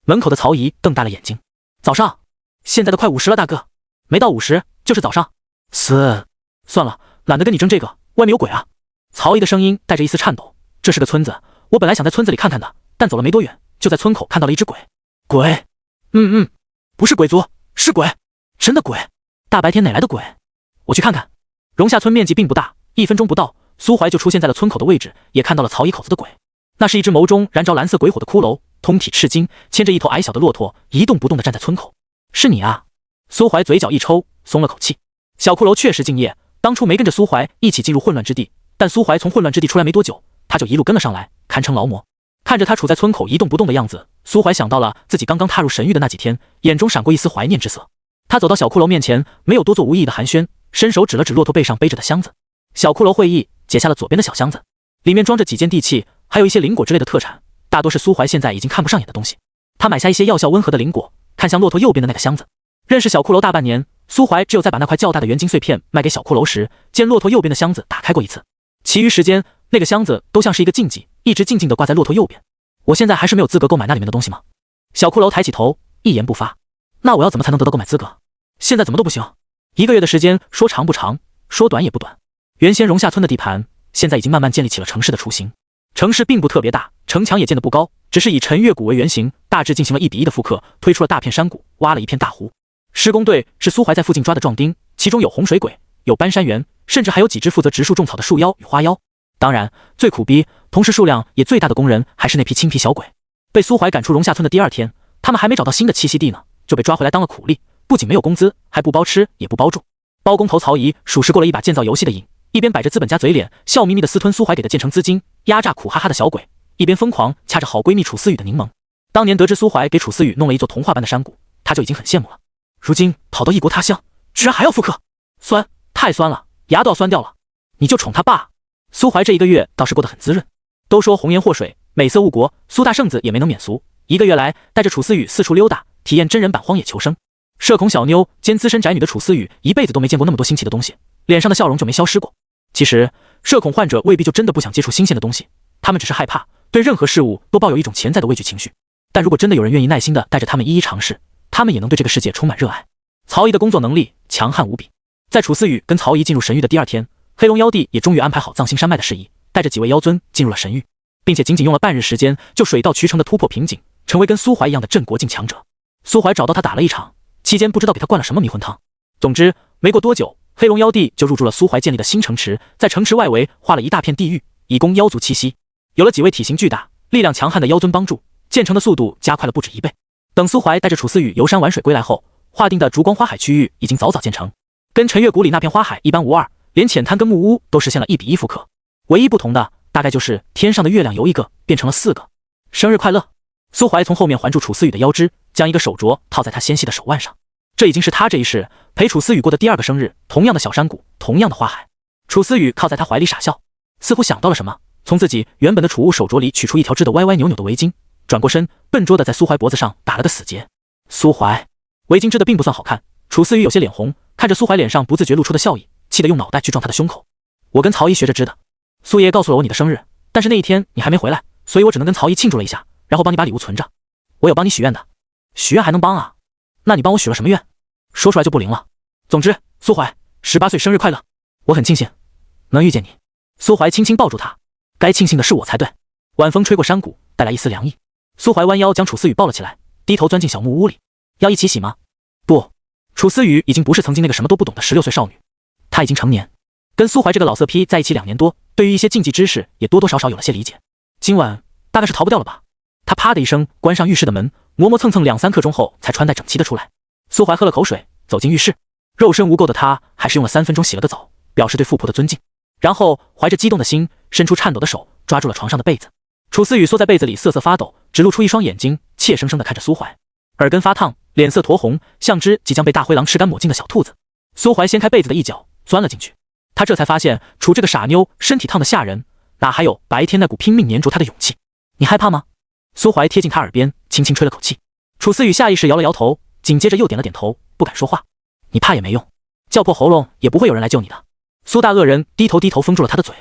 门口的曹姨瞪大了眼睛。早上？现在都快50了，大哥。没到50，就是早上。算了，懒得跟你争这个，外面有鬼啊！曹姨的声音带着一丝颤抖。这是个村子，我本来想在村子里看看的，但走了没多远，就在村口看到了一只鬼。鬼？不是鬼族，是鬼，真的鬼。大白天哪来的鬼？我去看看。荣下村面积并不大，1分钟不到，苏怀就出现在了村口的位置，也看到了曹姨口子的鬼。那是一只眸中燃着蓝色鬼火的骷髅，通体赤金，牵着一头矮小的骆驼，一动不动地站在村口。是你啊！苏怀嘴角一抽，松了口气。小骷髅确实敬业，当初没跟着苏怀一起进入混乱之地，但苏怀从混乱之地出来没多久，他就一路跟了上来，堪称劳模。看着他处在村口一动不动的样子，苏怀想到了自己刚刚踏入神域的那几天，眼中闪过一丝怀念之色。他走到小骷髅面前，没有多做无意义的寒暄，伸手指了指骆驼背上背着的箱子。小骷髅会意，解下了左边的小箱子，里面装着几件地器，还有一些灵果之类的特产，大多是苏怀现在已经看不上眼的东西。他买下一些药效温和的灵果，看向骆驼右边的那个箱子。认识小骷髅大半年，苏怀只有在把那块较大的元晶碎片卖给小骷髅时，见骆驼右边的箱子打开过一次，其余时间那个箱子都像是一个禁忌，一直静静地挂在骆驼右边。我现在还是没有资格购买那里面的东西吗？小骷髅抬起头，一言不发。那我要怎么才能得到购买资格？现在怎么都不行。1个月的时间，说长不长，说短也不短。原先荣下村的地盘，现在已经慢慢建立起了城市的雏形。城市并不特别大，城墙也建得不高，只是以陈月谷为原型，大致进行了1比1的复刻，推出了大片山谷，挖了一片大湖。施工队是苏怀在附近抓的壮丁，其中有洪水鬼，有搬山员，甚至还有几只负责植树种草的树妖与花妖。当然，最苦逼，同时数量也最大的工人还是那批青皮小鬼。被苏怀赶出荣下村的第2天，他们还没找到新的栖息地呢，就被抓回来当了苦力，不仅没有工资，还不包吃也不包住。包工头曹姨属实过了一把建造游戏的瘾，一边摆着资本家嘴脸，笑眯眯的私吞苏怀给的建成资金，压榨苦哈哈的小鬼，一边疯狂掐着好闺蜜楚思雨的柠檬。当年得知苏怀给楚思雨弄了一座童话般的山谷，她就已经很羡慕了。如今跑到异国他乡，居然还要复刻，酸，太酸了，牙都要酸掉了。你就宠他爸。苏怀这1个月倒是过得很滋润。都说红颜祸水，美色误国，苏大圣子也没能免俗。1个月来，带着楚思雨四处溜达，体验真人版荒野求生。社恐小妞兼资深宅女的楚思雨一辈子都没见过那么多新奇的东西，脸上的笑容就没消失过。其实，社恐患者未必就真的不想接触新鲜的东西，他们只是害怕，对任何事物都抱有一种潜在的畏惧情绪。但如果真的有人愿意耐心的带着他们一一尝试，他们也能对这个世界充满热爱。曹姨的工作能力强悍无比，在楚思雨跟曹姨进入神域的第2天，黑龙妖帝也终于安排好藏星山脉的事宜，带着几位妖尊进入了神域，并且仅仅用了半日时间就水到渠成的突破瓶颈，成为跟苏怀一样的镇国境强者。苏怀找到他打了一场，期间不知道给他灌了什么迷魂汤。总之，没过多久，黑龙妖帝就入住了苏怀建立的新城池，在城池外围画了一大片地域，以供妖族栖息。有了几位体型巨大、力量强悍的妖尊帮助，建成的速度加快了不止1倍。等苏怀带着楚思雨游山玩水归来后，划定的烛光花海区域已经早早建成，跟陈月谷里那片花海一般无二，连浅滩跟木屋都实现了1比1复刻。唯一不同的大概就是天上的月亮由1个变成了4个。生日快乐！苏怀从后面环住楚思雨的腰肢，将一个手镯套在她纤细的手腕上。这已经是他这一世陪楚思雨过的第2个生日，同样的小山谷，同样的花海。楚思雨靠在他怀里傻笑，似乎想到了什么，从自己原本的储物手镯里取出一条织得歪歪扭扭的围巾，转过身笨拙的在苏怀脖子上打了个死结。苏怀，围巾织的并不算好看，楚思雨有些脸红，看着苏怀脸上不自觉露出的笑意，气得用脑袋去撞他的胸口。我跟曹姨学着织的，苏爷告诉了我你的生日，但是那一天你还没回来，所以我只能跟曹姨庆祝了一下，然后帮你把礼物存着。我有帮你许愿的。许愿还能帮啊？那你帮我许了什么愿？说出来就不灵了。总之，苏怀，18岁生日快乐！我很庆幸能遇见你。苏怀轻轻抱住他，该庆幸的是我才对。晚风吹过山谷，带来一丝凉意。苏怀弯腰将楚思雨抱了起来，低头钻进小木屋里。要一起洗吗？不。楚思雨已经不是曾经那个什么都不懂的16岁少女，她已经成年，跟苏怀这个老色批在一起2年多，对于一些禁忌知识也多多少少有了些理解。今晚大概是逃不掉了吧？他啪的一声关上浴室的门，磨磨蹭蹭2、3刻钟后才穿戴整齐的出来。苏怀喝了口水，走进浴室。肉身无垢的他还是用了3分钟洗了个澡，表示对富婆的尊敬。然后怀着激动的心，伸出颤抖的手抓住了床上的被子。楚思雨缩在被子里瑟瑟发抖，只露出一双眼睛，怯生生地看着苏怀，耳根发烫，脸色酡红，像只即将被大灰狼吃干抹净的小兔子。苏怀掀开被子的一角，钻了进去。他这才发现楚这个傻妞身体烫得吓人，哪还有白天那股拼命黏住他的勇气？你害怕吗？苏怀贴近他耳边轻轻吹了口气。楚思雨下意识摇了摇头，紧接着又点了点头，不敢说话。你怕也没用，叫破喉咙也不会有人来救你的。苏大恶人低头封住了他的嘴。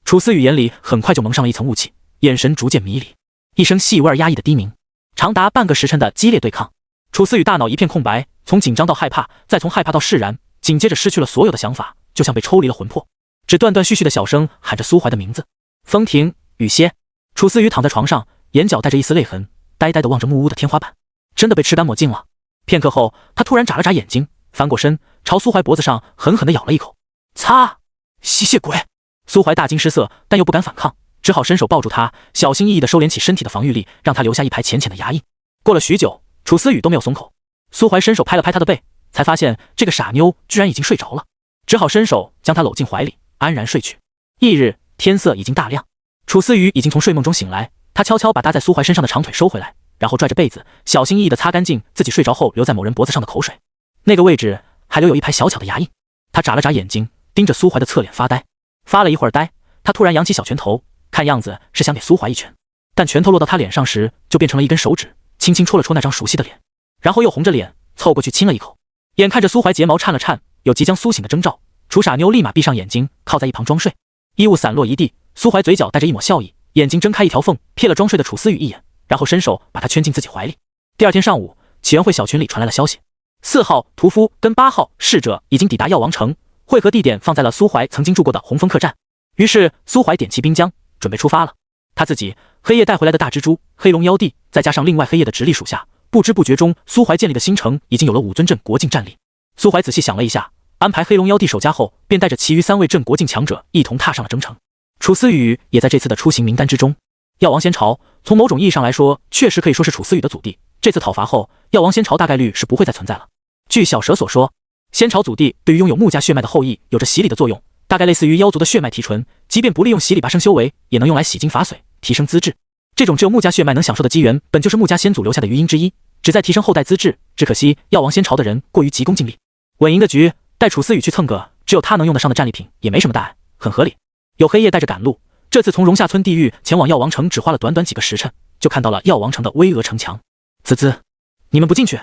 楚思雨眼里很快就蒙上了一层雾气，眼神逐渐迷离。一声细微而压抑的低鸣，长达半个时辰的激烈对抗。楚思雨大脑一片空白，从紧张到害怕，再从害怕到释然，紧接着失去了所有的想法，就像被抽离了魂魄，只断断续续的小声喊着苏怀的名字。风停雨歇。楚思雨躺在床上，眼角带着一丝泪痕，呆呆地望着木屋的天花板。真的被吃干抹净了。片刻后，他突然眨了眨眼睛，翻过身，朝苏怀脖子上狠狠地咬了一口。擦！吸血鬼！苏怀大惊失色，但又不敢反抗，只好伸手抱住他，小心翼翼地收敛起身体的防御力，让他留下一排浅浅的牙印。过了许久，楚思雨都没有松口。苏怀伸手拍了拍他的背，才发现这个傻妞居然已经睡着了，只好伸手将她搂进怀里，安然睡去。翌日，天色已经大亮，楚思雨已经从睡梦中醒来，他悄悄把搭在苏怀身上的长腿收回来，然后拽着被子，小心翼翼地擦干净自己睡着后留在某人脖子上的口水，那个位置还留有一排小巧的牙印。他眨了眨眼睛，盯着苏怀的侧脸发呆。发了一会儿呆，他突然扬起小拳头，看样子是想给苏怀一拳，但拳头落到他脸上时，就变成了一根手指，轻轻戳了戳那张熟悉的脸，然后又红着脸凑过去亲了一口。眼看着苏怀睫毛颤了颤，有即将苏醒的征兆，楚傻妞立马闭上眼睛，靠在一旁装睡。衣物散落一地，苏怀嘴角带着一抹笑意，眼睛睁开一条缝，瞥了装睡的楚思雨一眼，然后伸手把他圈进自己怀里。第2天上午，起源会小群里传来了消息，4号屠夫跟8号侍者已经抵达药王城，会合地点放在了苏怀曾经住过的红枫客栈。于是苏怀点齐兵将，准备出发了。他自己、黑夜带回来的大蜘蛛、黑龙妖帝，再加上另外黑夜的直隶属下，不知不觉中，苏怀建立的新城已经有了5尊镇国境战力。苏怀仔细想了一下，安排黑龙妖帝守家后，便带着其余3位镇国境强者一同踏上了征程。楚思雨也在这次的出行名单之中。药王仙朝从某种意义上来说，确实可以说是楚思雨的祖地。这次讨伐后，药王仙朝大概率是不会再存在了。据小蛇所说，仙朝祖地对于拥有穆家血脉的后裔有着洗礼的作用，大概类似于妖族的血脉提纯，即便不利用洗礼拔升修为，也能用来洗精伐髓，提升资质。这种只有穆家血脉能享受的机缘，本就是穆家先祖留下的余荫之一，旨在提升后代资质。只可惜药王仙朝的人过于急功近利，稳赢的局带楚思雨去蹭个只有他能用得上的战利品，也没什么大碍，很合理。有黑夜带着赶路，这次从荣下村地狱前往药王城，只花了短短几个时辰，就看到了药王城的巍峨城墙。啧啧，你们不进去？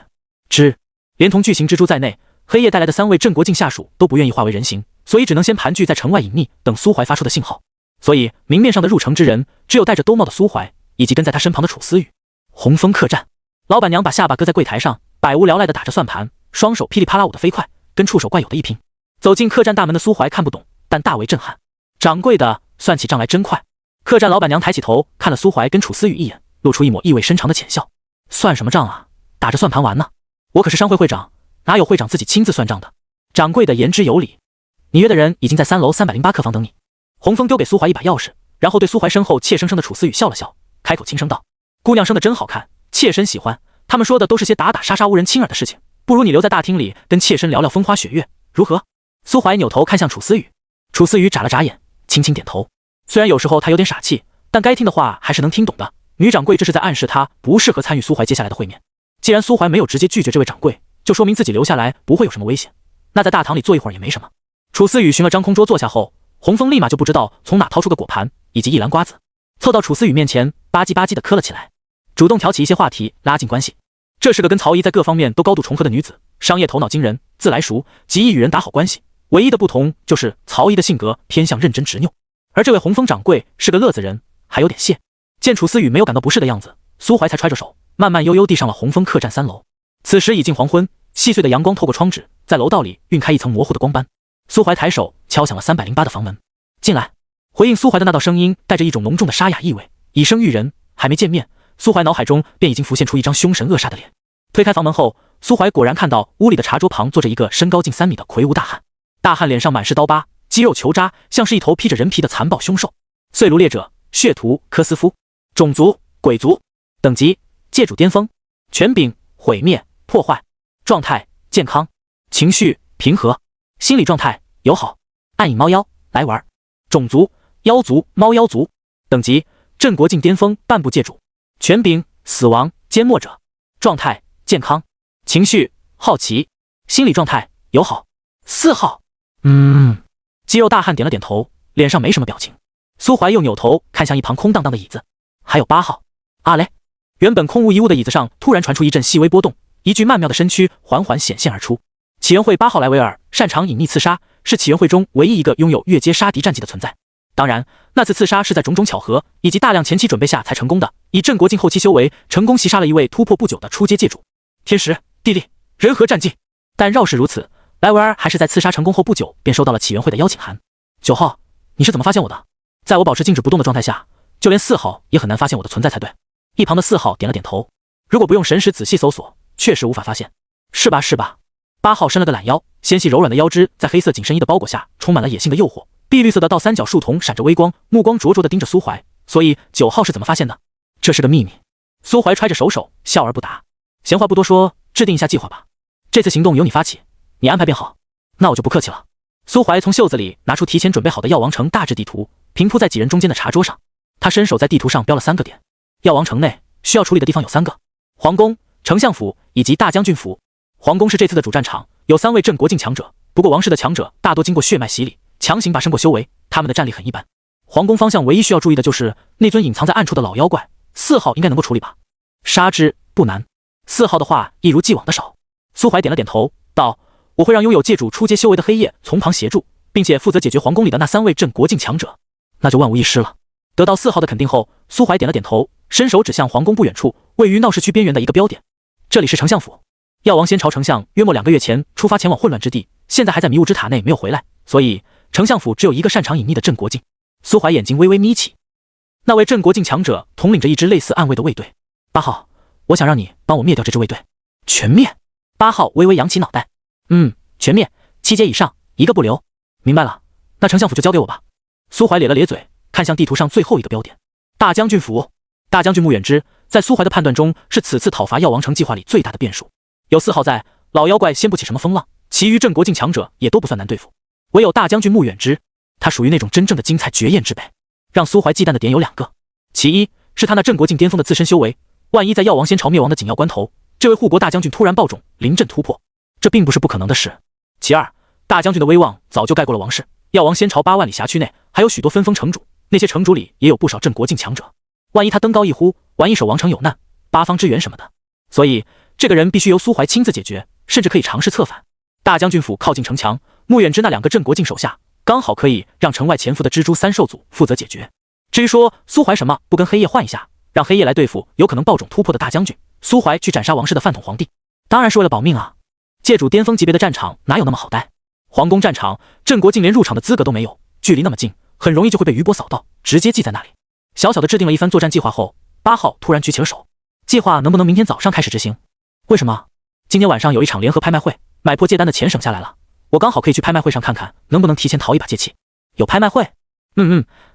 连同巨型蜘蛛在内，黑夜带来的3位镇国境下属都不愿意化为人形，所以只能先盘踞在城外隐匿，等苏怀发出的信号。所以明面上的入城之人，只有戴着兜帽的苏怀，以及跟在他身旁的楚思雨。红枫客栈，老板娘把下巴搁在柜台上，百无聊赖地打着算盘，双手噼里啪啦舞得飞快，跟触手怪有的一拼。走进客栈大门的苏怀看不懂，但大为震撼。掌柜的，算起账来真快。客栈老板娘抬起头看了苏怀跟楚思雨一眼，露出一抹意味深长的浅笑。算什么账啊？打着算盘玩呢？我可是商会会长，哪有会长自己亲自算账的？掌柜的言之有理，你约的人已经在3楼308客房等你。洪峰丢给苏怀一把钥匙，然后对苏怀身后怯生生的楚思雨笑了笑，开口轻声道：姑娘生得真好看，妾身喜欢。他们说的都是些打打杀杀无人亲耳的事情，不如你留在大厅里跟妾身聊聊风花雪月，如何？苏怀扭头看向楚思雨，楚思雨眨了眨眼，轻轻点头。虽然有时候他有点傻气，但该听的话还是能听懂的。女掌柜这是在暗示他不适合参与苏怀接下来的会面。既然苏怀没有直接拒绝这位掌柜，就说明自己留下来不会有什么危险，那在大堂里坐一会儿也没什么。楚思雨寻了张空桌坐下后，洪峰立马就不知道从哪掏出个果盘以及一篮瓜子，凑到楚思雨面前，吧唧吧唧地磕了起来，主动挑起一些话题，拉近关系。这是个跟曹姨在各方面都高度重合的女子，商业头脑惊人，自来熟，极易与人打好关系。唯一的不同就是曹姨的性格偏向认真执拗，而这位洪峰掌柜是个乐子人，还有点屑。见楚思雨没有感到不适的样子，苏怀才揣着手慢慢悠悠地上了洪峰客栈3楼。此时已近黄昏，细碎的阳光透过窗纸，在楼道里晕开一层模糊的光斑。苏怀抬手敲响了308的房门，进来。回应苏怀的那道声音带着一种浓重的沙哑意味，以声喻人。还没见面，苏怀脑海中便已经浮现出一张凶神恶煞的脸。推开房门后，苏怀果然看到屋里的茶桌旁坐着一个身高近3米的魁梧大汉。大汉脸上满是刀疤，肌肉球渣，像是一头披着人皮的残暴凶兽。碎颅猎者，血屠科斯夫，种族鬼族，等级界主巅峰，权柄毁灭破坏，状态健康，情绪平和，心理状态友好，暗影猫妖来玩。种族妖族猫妖族，等级镇国境巅峰半步界主，权柄死亡缄默者，状态健康，情绪好奇，心理状态友好。4号。肌肉大汉点了点头，脸上没什么表情。苏怀又扭头看向一旁空荡荡的椅子，还有8号。阿雷，原本空无一物的椅子上突然传出一阵细微波动，一具曼妙的身躯缓缓显现而出。起源会8号莱维尔擅长隐匿刺杀，是起源会中唯一一个拥有越阶杀敌战绩的存在。当然，那次刺杀是在种种巧合以及大量前期准备下才成功的，以镇国境后期修为成功袭杀了一位突破不久的初阶界主。天时地利人和战绩，但绕是如此，莱维尔还是在刺杀成功后不久便收到了起源会的邀请函。9号，你是怎么发现我的？在我保持静止不动的状态下，就连4号也很难发现我的存在才对。一旁的4号点了点头，如果不用神识仔细搜索，确实无法发现。是吧是吧。8号伸了个懒腰，纤细柔软的腰肢在黑色紧身衣的包裹下充满了野性的诱惑，碧绿色的倒三角树瞳闪着微光，目光灼灼地盯着苏怀。所以9号是怎么发现的？这是个秘密。苏怀揣着手笑而不答。闲话不多说，制定一下计划吧。这次行动由你发起，你安排便好。那我就不客气了。苏怀从袖子里拿出提前准备好的药王城大致地图，平铺在几人中间的茶桌上。他伸手在地图上标了3个点。药王城内需要处理的地方有3个：皇宫、丞相府以及大将军府。皇宫是这次的主战场，有3位镇国境强者，不过王室的强者大多经过血脉洗礼，强行拔升过修为，他们的战力很一般。皇宫方向唯一需要注意的就是那尊隐藏在暗处的老妖怪，4号应该能够处理吧？杀之不难。4号的话一如既往的少。苏怀点了点头，道：我会让拥有界主初阶修为的黑夜从旁协助，并且负责解决皇宫里的那3位镇国境强者，那就万无一失了。得到4号的肯定后，苏怀点了点头，伸手指向皇宫不远处位于闹市区边缘的一个标点。这里是丞相府。药王仙朝丞相约莫2个月前出发前往混乱之地，现在还在迷雾之塔内没有回来，所以丞相府只有一个擅长隐匿的镇国境。苏怀眼睛微微眯起，那位镇国境强者统领着一支类似暗卫的卫队。8号，我想让你帮我灭掉这支卫队。全灭？8号微微扬起脑袋。全灭，7阶以上一个不留。明白了，那丞相府就交给我吧。苏怀咧了咧嘴，看向地图上最后一个标点，大将军府。大将军穆远之在苏怀的判断中是此次讨伐药王城计划里最大的变数。有4号在，老妖怪掀不起什么风浪，其余镇国境强者也都不算难对付，唯有大将军穆远之，他属于那种真正的精彩绝艳之辈。让苏怀忌惮的点有2个，其一是他那镇国境巅峰的自身修为，万一在药王仙朝灭亡的紧要关头，这位护国大将军突然爆种，临阵突破，这并不是不可能的事。其二，大将军的威望早就盖过了王室，药王仙朝8万里辖区内还有许多分封城主，那些城主里也有不少镇国境强者，万一他登高一呼，玩一手王城有难，八方支援什么的，所以这个人必须由苏怀亲自解决，甚至可以尝试策反。大将军府靠近城墙，穆远之那2个镇国境手下刚好可以让城外潜伏的蜘蛛3兽组负责解决。至于说苏怀什么不跟黑夜换一下，让黑夜来对付有可能爆种突破的大将军，苏怀去斩杀王室的饭桶皇帝，当然是为了保命啊。界主巅峰级别的战场哪有那么好待？皇宫战场，镇国境连入场的资格都没有，距离那么近，很容易就会被余波扫到，直接记在那里。小小的制定了一番作战计划后，8号突然举起了手，计划能不能明天早上开始执行？为什么？今天晚上有一场联合拍卖会，买破戒单的钱省下来了，我刚好可以去拍卖会上看看能不能提前淘一把戒气。有拍卖会？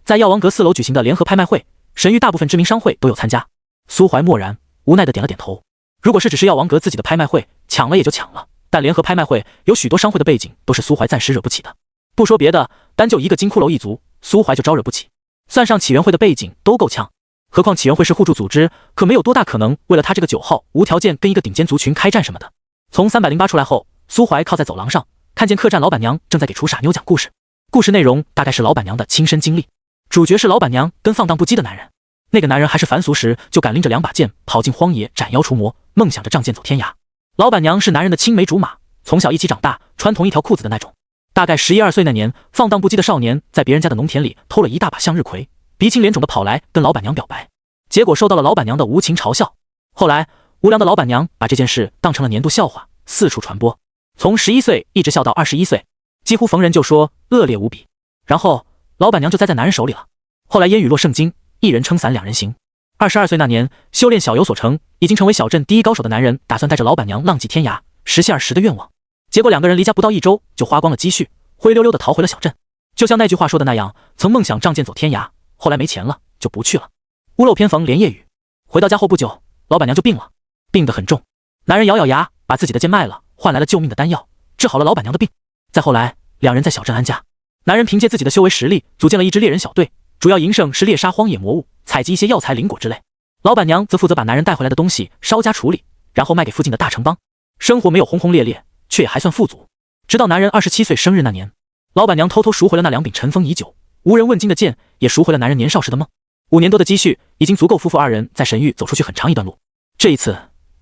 在药王阁4楼举行的联合拍卖会，神域大部分知名商会都有参加。苏怀默然无奈的点了点头。如果是只是药王阁自己的拍卖会，抢了也就抢了，但联合拍卖会有许多商会的背景都是苏怀暂时惹不起的。不说别的，单就一个金骷髅一族，苏怀就招惹不起，算上起源会的背景都够呛。何况起源会是互助组织，可没有多大可能为了他这个9号无条件跟一个顶尖族群开战什么的。从308出来后，苏怀靠在走廊上，看见客栈老板娘正在给楚傻妞讲故事，故事内容大概是老板娘的亲身经历，主角是老板娘跟放荡不羁的男人。那个男人还是凡俗时就敢拎着2把剑跑进荒野斩妖除魔，梦想着仗剑走天涯。老板娘是男人的青梅竹马，从小一起长大，穿同一条裤子的那种。大概11、12岁那年，放荡不羁的少年在别人家的农田里偷了一大把向日葵，鼻青脸肿的跑来跟老板娘表白，结果受到了老板娘的无情嘲笑。后来无良的老板娘把这件事当成了年度笑话，四处传播，从11岁一直笑到21岁，几乎逢人就说恶劣无比。然后老板娘就栽在男人手里了。后来烟雨落圣经，一人撑伞2人行。22岁那年，修炼小有所成，已经成为小镇第一高手的男人打算带着老板娘浪迹天涯，实现20的愿望。结果2个人离家不到1周就花光了积蓄，灰溜溜的逃回了小镇。就像那句话说的那样，曾梦想仗剑走天涯，后来没钱了就不去了。屋漏偏逢连夜雨。回到家后不久，老板娘就病了，病得很重。男人咬咬牙，把自己的剑卖了，换来了救命的丹药，治好了老板娘的病。再后来，2人在小镇安家。男人凭借自己的修为实力，组建了一支猎人小队，主要营生是猎杀荒野魔物，采集一些药材灵果之类。老板娘则负责把男人带回来的东西稍加处理，然后卖给附近的大城邦。生活没有轰轰烈烈，却也还算富足。直到男人27岁生日那年，老板娘偷偷赎回了那2柄尘封已久、无人问津的剑，也赎回了男人年少时的梦。5年多的积蓄已经足够夫妇2人在神域走出去很长一段路。这一次，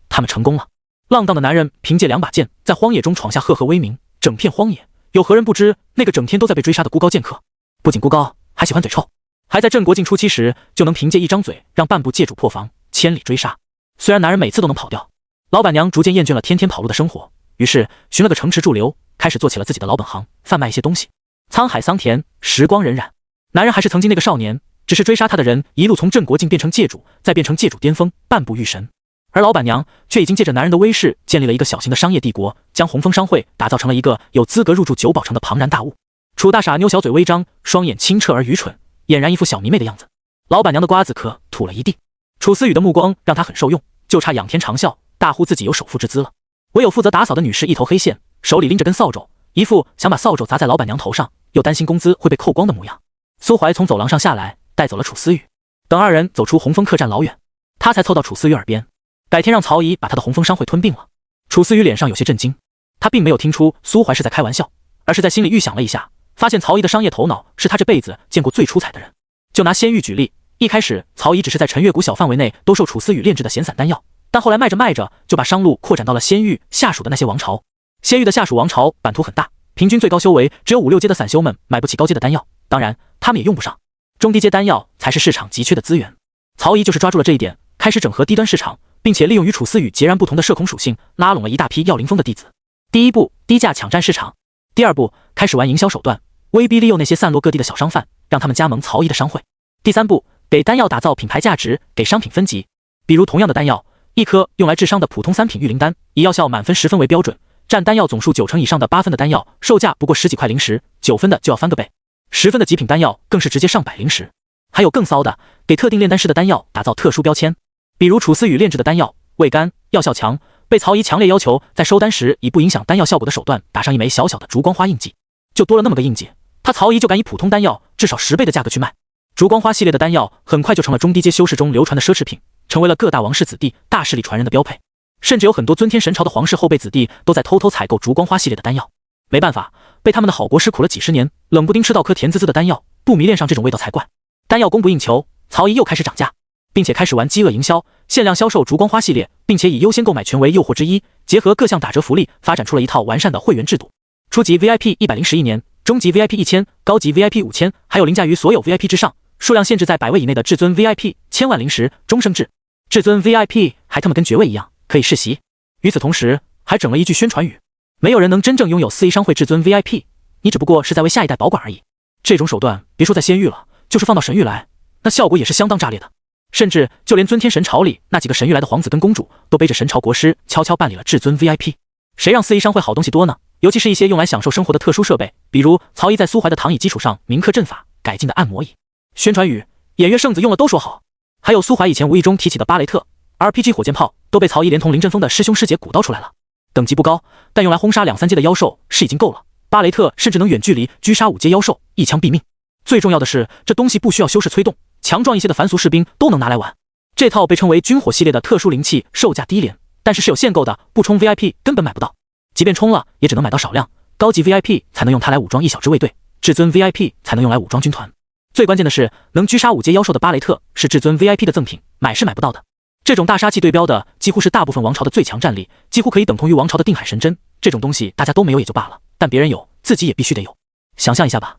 他们成功了。浪荡的男人凭借2把剑，在荒野中闯下赫赫威名，整片荒野有何人不知那个整天都在被追杀的孤高剑客？不仅孤高，还喜欢嘴臭，还在镇国境初期时就能凭借一张嘴让半部界主破防，千里追杀。虽然男人每次都能跑掉，老板娘逐渐厌倦了天天跑路的生活，于是寻了个城池驻留，开始做起了自己的老本行，贩卖一些东西。沧海桑田，时光荏苒，男人还是曾经那个少年，只是追杀他的人一路从镇国境变成界主，再变成界主巅峰，半步遇神。而老板娘却已经借着男人的威势，建立了一个小型的商业帝国，将红枫商会打造成了一个有资格入驻九宝城的庞然大物。楚大傻妞小嘴微张，双眼清澈而愚蠢，俨然一副小迷妹的样子。老板娘的瓜子壳吐了一地。楚思雨的目光让她很受用，就差仰天长啸，大呼自己有首富之姿了。唯有负责打扫的女士一头黑线，手里拎着根扫帚，一副想把扫帚砸在老板娘头上，又担心工资会被扣光的模样。苏怀从走廊上下来，带走了楚思雨。等2人走出红枫客栈老远，他才凑到楚思雨耳边，改天让曹姨把他的红枫商会吞并了。楚思雨脸上有些震惊，他并没有听出苏怀是在开玩笑，而是在心里预想了一下，发现曹姨的商业头脑是他这辈子见过最出彩的人。就拿仙玉举例，一开始曹姨只是在陈月谷小范围内兜售楚思雨炼制的闲散丹药，但后来卖着卖着就把商路扩展到了仙玉下属的那些王朝。仙玉的下属王朝版图很大，平均最高修为只有5、6阶的散修们买不起高阶的丹药，当然他们也用不上，中低阶丹药才是市场急缺的资源。曹姨就是抓住了这一点，开始整合低端市场，并且利用与楚思雨截然不同的社恐属性，拉拢了一大批药灵峰的弟子。第一步，低价抢占市场；第二步，开始玩营销手段，威逼利诱那些散落各地的小商贩，让他们加盟曹姨的商会。第三步，给丹药打造品牌价值，给商品分级。比如同样的丹药，一颗用来治伤的普通3品玉灵丹，以药效满分10分为标准，占丹药总数9成以上的8分的丹药，售价不过10几块零食，9分的就要翻个倍，10分的极品丹药更是直接上百零食。还有更骚的，给特定炼丹师的丹药打造特殊标签，比如楚思雨炼制的丹药味甘，药效强，被曹姨强烈要求在收丹时以不影响丹药效果的手段打上一枚小小的烛光花印记。就多了那么个印记，他曹姨就敢以普通丹药至少10倍的价格去卖。烛光花系列的丹药很快就成了中低阶修士中流传的奢侈品，成为了各大王室子弟、大势力传人的标配。甚至有很多尊天神朝的皇室后辈子弟都在偷偷采购烛光花系列的丹药。没办法，被他们的好国师苦了几10年，冷不丁吃到颗甜滋滋的丹药，不迷恋上这种味道才怪。丹药供不应求，曹姨又开始涨价，并且开始玩饥饿营销，限量销售烛光花系列，并且以优先购买权为诱惑之一，结合各项打折福利，发展出了一套完善的会员制度。初级 VIP 101年，中级 VIP 1000，高级 VIP 5000，还有凌驾于所有 VIP 之上，数量限制在100位以内的至尊 VIP 千万灵石终生制。至尊 VIP 还他妈跟爵位一样，可以世袭。与此同时，还整了一句宣传语：没有人能真正拥有4A商会至尊 VIP， 你只不过是在为下一代保管而已。这种手段别说在仙域了，就是放到神域来，那效果也是相当炸裂的。甚至就连尊天神朝里那几个神域来的皇子跟公主，都背着神朝国师悄悄办理了至尊 VIP。谁让4A商会好东西多呢？尤其是一些用来享受生活的特殊设备，比如曹姨在苏怀的躺椅基础上铭刻阵法改进的按摩椅。宣传语：偃月圣子用了都说好。还有苏怀以前无意中提起的巴雷特 RPG 火箭炮，都被曹姨连同林振峰的师兄师姐鼓捣出来了。等级不高，但用来轰杀2、3阶的妖兽是已经够了。巴雷特甚至能远距离狙杀5阶妖兽，一枪毙命。最重要的是，这东西不需要修士催动，强壮一些的凡俗士兵都能拿来玩。这套被称为军火系列的特殊灵器，售价低廉，但是有限购的，不充 VIP 根本买不到。即便充了，也只能买到少量。高级 VIP 才能用它来武装一小支卫队，至尊 VIP 才能用来武装军团。最关键的是，能狙杀5阶妖兽的巴雷特是至尊 VIP 的赠品，买是买不到的。这种大杀器对标的几乎是大部分王朝的最强战力，几乎可以等同于王朝的定海神针。这种东西大家都没有也就罢了，但别人有，自己也必须得有。想象一下吧，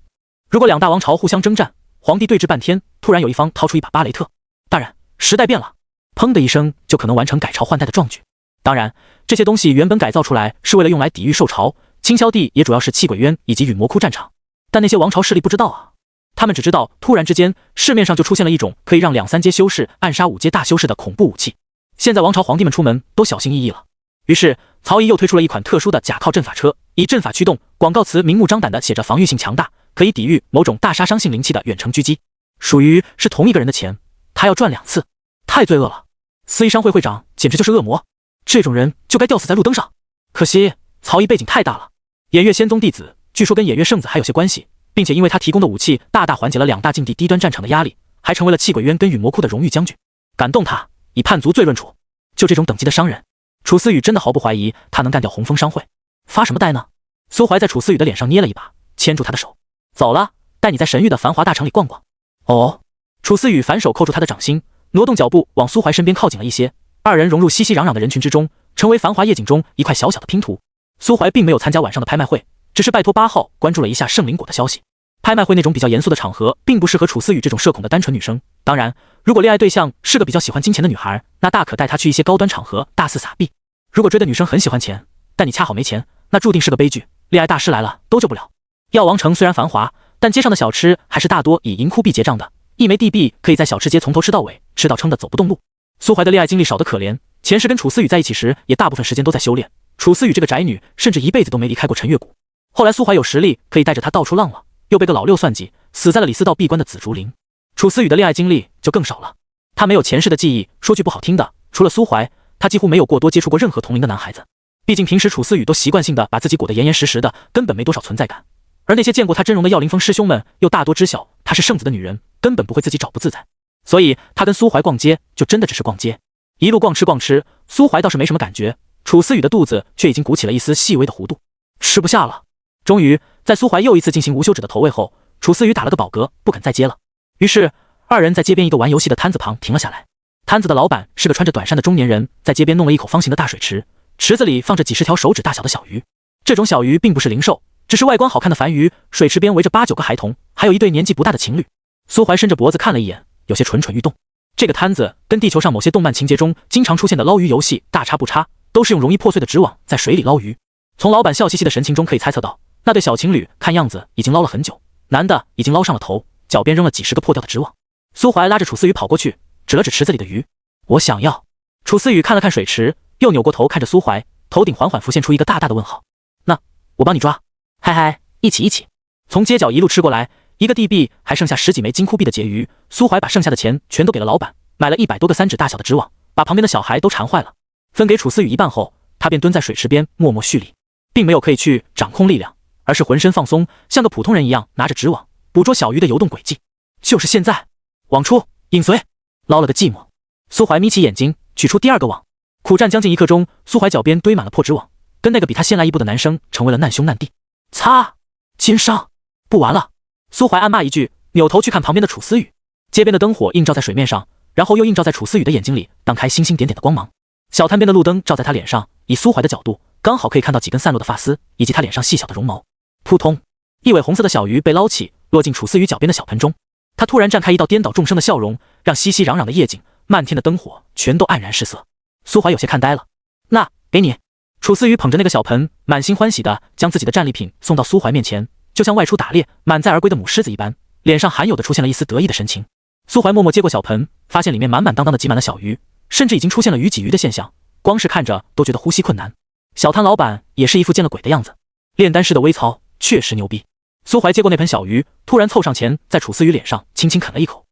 如果2大王朝互相征战，皇帝对峙半天，突然有一方掏出一把巴雷特，大人，时代变了，砰的一声就可能完成改朝换代的壮举。当然，这些东西原本改造出来是为了用来抵御受潮，清霄地也主要是气鬼渊以及陨魔窟战场，但那些王朝势力不知道啊。他们只知道，突然之间，市面上就出现了一种可以让2、3阶修士暗杀5阶大修士的恐怖武器。现在王朝皇帝们出门都小心翼翼了。于是，曹姨又推出了一款特殊的假靠阵法车，以阵法驱动，广告词明目张胆的写着防御性强大，可以抵御某种大杀伤性灵气的远程狙击。属于是同一个人的钱，他要赚2次，太罪恶了。4A商会会长简直就是恶魔，这种人就该吊死在路灯上。可惜曹姨背景太大了，偃月仙宗弟子，据说跟偃月圣子还有些关系。并且因为他提供的武器大大缓解了2大境地低端战场的压力，还成为了气鬼渊跟陨魔窟的荣誉将军。感动他，以叛族罪论处。就这种等级的商人，楚思雨真的毫不怀疑他能干掉红枫商会。发什么呆呢？苏怀在楚思雨的脸上捏了一把，牵住他的手，走了，带你在神域的繁华大城里逛逛。哦，楚思雨反手扣住他的掌心，挪动脚步往苏怀身边靠近了一些。2人融入熙熙攘攘的人群之中，成为繁华夜景中一块小小的拼图。苏怀并没有参加晚上的拍卖会，只是拜托8号关注了一下圣灵果的消息。拍卖会那种比较严肃的场合，并不适合楚思雨这种社恐的单纯女生。当然，如果恋爱对象是个比较喜欢金钱的女孩，那大可带她去一些高端场合大肆撒币。如果追的女生很喜欢钱，但你恰好没钱，那注定是个悲剧，恋爱大师来了都救不了。药王城虽然繁华，但街上的小吃还是大多以银库币结账的，一枚地币可以在小吃街从头吃到尾，吃到撑的走不动路。苏怀的恋爱经历少得可怜，前世跟楚思雨在一起时，也大部分时间都在修炼。楚思雨这个宅女，甚至一辈子都没离开过陈月谷。后来苏怀有实力，可以带着她到处浪了。又被个老六算计，死在了李斯道闭关的紫竹林。楚思雨的恋爱经历就更少了，他没有前世的记忆，说句不好听的，除了苏怀，他几乎没有过多接触过任何同龄的男孩子。毕竟平时楚思雨都习惯性的把自己裹得严严实实的，根本没多少存在感。而那些见过他真容的耀灵峰师兄们，又大多知晓她是圣子的女人，根本不会自己找不自在。所以他跟苏怀逛街，就真的只是逛街，一路逛吃，苏怀倒是没什么感觉，楚思雨的肚子却已经鼓起了一丝细微的弧度，吃不下了。终于在苏怀又一次进行无休止的投喂后，楚思雨打了个饱嗝，不肯再接了。于是2人在街边一个玩游戏的摊子旁停了下来。摊子的老板是个穿着短衫的中年人，在街边弄了一口方形的大水池，池子里放着几10条手指大小的小鱼。这种小鱼并不是灵兽，只是外观好看的凡鱼。水池边围着8、9个孩童，还有一对年纪不大的情侣。苏怀伸着脖子看了一眼，有些蠢蠢欲动。这个摊子跟地球上某些动漫情节中经常出现的捞鱼游戏大差不差，都是用容易破碎的纸网在水里捞鱼。从老板笑嘻嘻的神情中可以猜测到，那对小情侣看样子已经捞了很久，男的已经捞上了头，脚边扔了几10个破掉的纸网。苏怀拉着楚思雨跑过去，指了指池子里的鱼，我想要。楚思雨看了看水池，又扭过头看着苏怀，头顶缓缓浮现出一个大大的问号。那我帮你抓。嗨嗨，一起。从街角一路吃过来，一个地币还剩下10几枚金库币的结余。苏怀把剩下的钱全都给了老板，买了100多个3指大小的纸网，把旁边的小孩都馋坏了。分给楚思雨一半后，他便蹲在水池边默默蓄力，并没有刻意去掌控力量，而是浑身放松，像个普通人一样拿着纸网捕捉小鱼的游动轨迹。就是现在，网出，引随，捞了个寂寞。苏怀眯起眼睛，取出第二个网，苦战将近1刻钟，苏怀脚边堆满了破纸网，跟那个比他先来一步的男生成为了难兄难弟。擦，奸商，不玩了。苏怀暗骂一句，扭头去看旁边的楚思雨。街边的灯火映照在水面上，然后又映照在楚思雨的眼睛里，荡开星星点点的光芒。小滩边的路灯照在他脸上，以苏怀的角度，刚好可以看到几根散落的发丝，以及他脸上细小的绒毛。扑通，一尾红色的小鱼被捞起，落进楚思雨脚边的小盆中。他突然绽开一道颠倒众生的笑容，让熙熙攘攘的夜景、漫天的灯火全都黯然失色。苏怀有些看呆了。那，给你。楚思雨捧着那个小盆，满心欢喜地将自己的战利品送到苏怀面前，就像外出打猎满载而归的母狮子一般，脸上罕有的出现了一丝得意的神情。苏怀默默接过小盆，发现里面满满当当的挤满了小鱼，甚至已经出现了鱼挤鱼的现象，光是看着都觉得呼吸困难。小摊老板也是一副见了鬼的样子，炼丹师的微操确实牛逼。苏怀接过那盆小鱼，突然凑上前，在楚思雨脸上轻轻啃了一口。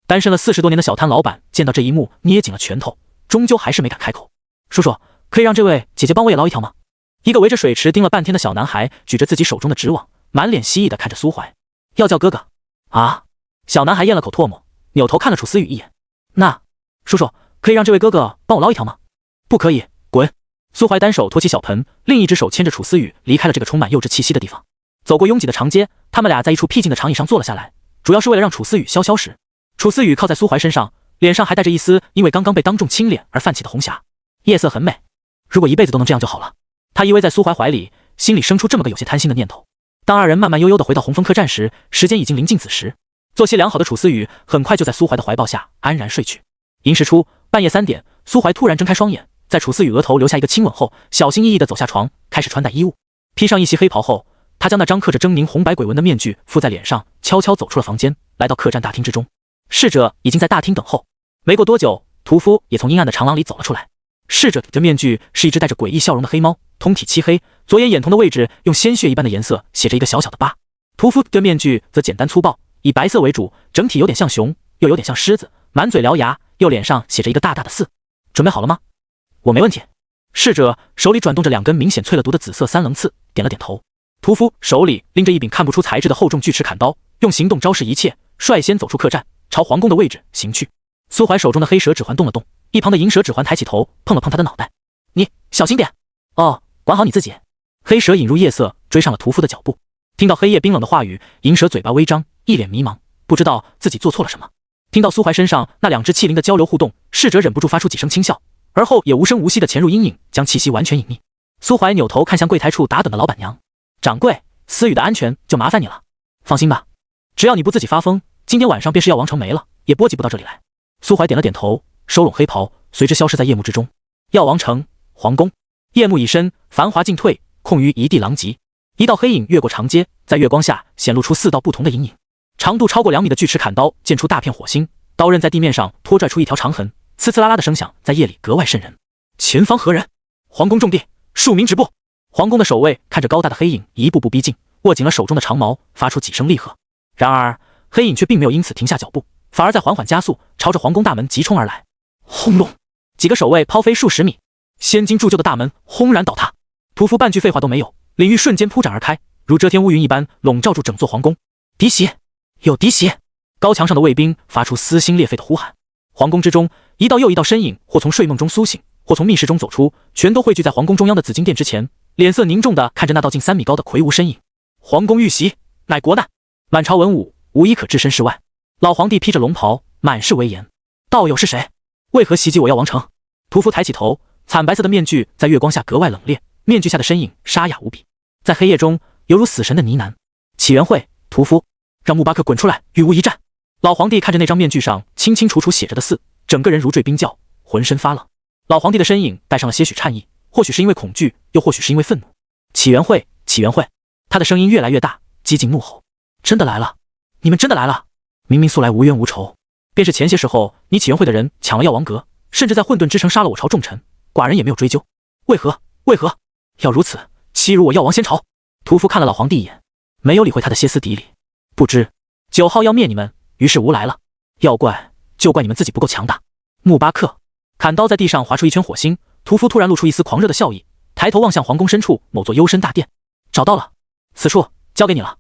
单身了40多年的小摊老板见到这一幕，捏紧了拳头，终究还是没敢开口。叔叔，可以让这位姐姐帮我也捞一条吗？一个围着水池盯了半天的小男孩举着自己手中的纸网，满脸希意地看着苏怀。要叫哥哥啊？小男孩咽了口唾沫，扭头看了楚思雨一眼。那，叔叔，可以让这位哥哥帮我捞一条吗？不可以，滚！苏怀单手托起小盆，另一只手牵着楚思雨离开了这个充满幼稚气息的地方。走过拥挤的长街，他们俩在一处僻静的长椅上坐了下来，主要是为了让楚思雨消消食。楚思雨靠在苏怀身上，脸上还带着一丝因为刚刚被当众亲脸而泛起的红霞，夜色很美。如果一辈子都能这样就好了。他依偎在苏怀怀里，心里生出这么个有些贪心的念头。当二人慢慢悠悠地回到红枫客栈时，时间已经临近子时。作息良好的楚思雨很快就在苏怀的怀抱下安然睡去。寅时初，半夜3点，苏怀突然睁开双眼，在楚思雨额头留下一个亲吻后，小心翼翼地走下床，开始穿戴衣物。披上一袭黑袍后，他将那张刻着狰狞红白鬼纹的面具附在脸上，悄悄走出了房间，来到客栈大厅之中。侍者已经在大厅等候。没过多久，屠夫也从阴暗的长廊里走了出来。侍者的面具是一只带着诡异笑容的黑猫，通体漆黑，左眼眼瞳的位置用鲜血一般的颜色写着一个小小的疤。屠夫的面具则简单粗暴，以白色为主，整体有点像熊，又有点像狮子，满嘴獠牙，右脸上写着一个大大的4。准备好了吗？我没问题。侍者手里转动着2根明显淬了毒的紫色3棱刺，点了点头。屠夫手里拎着一柄看不出材质的厚重锯齿砍刀，用行动昭示一切，率先走出客栈，朝皇宫的位置行去。苏怀手中的黑蛇指环动了动，一旁的银蛇指环抬起头碰了碰他的脑袋。你小心点哦，管好你自己。黑蛇引入夜色，追上了屠夫的脚步。听到黑夜冰冷的话语，银蛇嘴巴微张，一脸迷茫，不知道自己做错了什么。听到苏怀身上那2只气灵的交流互动，侍者忍不住发出几声轻笑，而后也无声无息地潜入阴影，将气息完全隐匿。苏怀扭头看向柜台处打盹的老板娘，掌柜，思雨的安全就麻烦你了。放心吧，只要你不自己发疯，今天晚上便是药王城没了，也波及不到这里来。苏怀点了点头，收拢黑袍，随之消失在夜幕之中。药王城，皇宫，夜幕已深，繁华尽退，空余一地狼藉。一道黑影越过长街，在月光下显露出4道不同的阴影。长度超过2米的锯齿砍刀溅出大片火星，刀刃在地面上拖拽出一条长痕，呲呲啦啦的声响在夜里格外瘆人。前方何人？皇宫重地，庶民止步！皇宫的守卫看着高大的黑影一步步逼近，握紧了手中的长矛，发出几声厉喝。然而黑影却并没有因此停下脚步，反而在缓缓加速，朝着皇宫大门急冲而来。轰隆！几个守卫抛飞数十米，先经铸就的大门轰然倒塌。屠夫半句废话都没有，领域瞬间铺展而开，如遮天乌云一般笼罩住整座皇宫。敌袭！有敌袭！高墙上的卫兵发出撕心裂肺的呼喊。皇宫之中，一道又一道身影或从睡梦中苏醒，或从密室中走出，全都汇聚在皇宫中央的紫金殿之前，脸色凝重地看着那道近3米高的魁梧身影。皇宫遇袭，乃国难，满朝文武无一可置身事外。老皇帝披着龙袍，满是威严。道友是谁？为何袭击我药王城？屠夫抬起头，惨白色的面具在月光下格外冷冽，面具下的身影沙哑无比，在黑夜中犹如死神的呢喃。起源会，屠夫，让穆巴克滚出来，与吾一战。老皇帝看着那张面具上清清楚楚写着的4，整个人如坠冰窖，浑身发冷。老皇帝的身影带上了些许颤意，或许是因为恐惧，又或许是因为愤怒。起源会，起源会！他的声音越来越大，激进怒吼：真的来了！你们真的来了！明明素来无冤无仇，便是前些时候你起源会的人抢了药王阁，甚至在混沌之城杀了我朝重臣，寡人也没有追究。为何？为何要如此欺辱我药王先朝？屠夫看了老皇帝一眼，没有理会他的歇斯底里。不知9号要灭你们，于是无来了。要怪就怪你们自己不够强大。穆巴克砍刀在地上划出一圈火星，屠夫突然露出一丝狂热的笑意，抬头望向皇宫深处某座幽深大殿。找到了此处交给你了。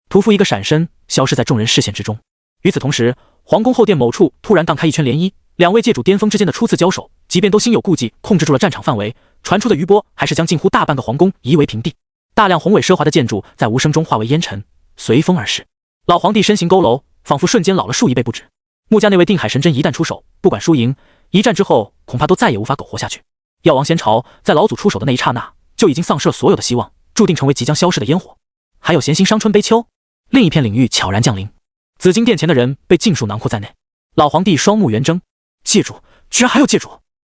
屠夫一个闪身，消失在众人视线之中。与此同时，皇宫后殿某处突然荡开一圈涟漪，两位界主巅峰之间的初次交手，即便都心有顾忌，控制住了战场范围，传出的余波还是将近乎大半个皇宫夷为平地。大量宏伟奢华的建筑在无声中化为烟尘，随风而逝。老皇帝身形佝偻，仿佛瞬间老了数亿倍不止。穆家那位定海神针一旦出手，不管输赢，一战之后恐怕都再也无法苟活下去。药王仙朝在老祖出手的那一刹那，就已经丧失了所有的希望，注定成为即将消失的烟火。还有闲心伤春悲秋，另一片领域悄然降临。紫金殿前的人被尽数囊括在内。老皇帝双目圆睁，界主，居然还有界主，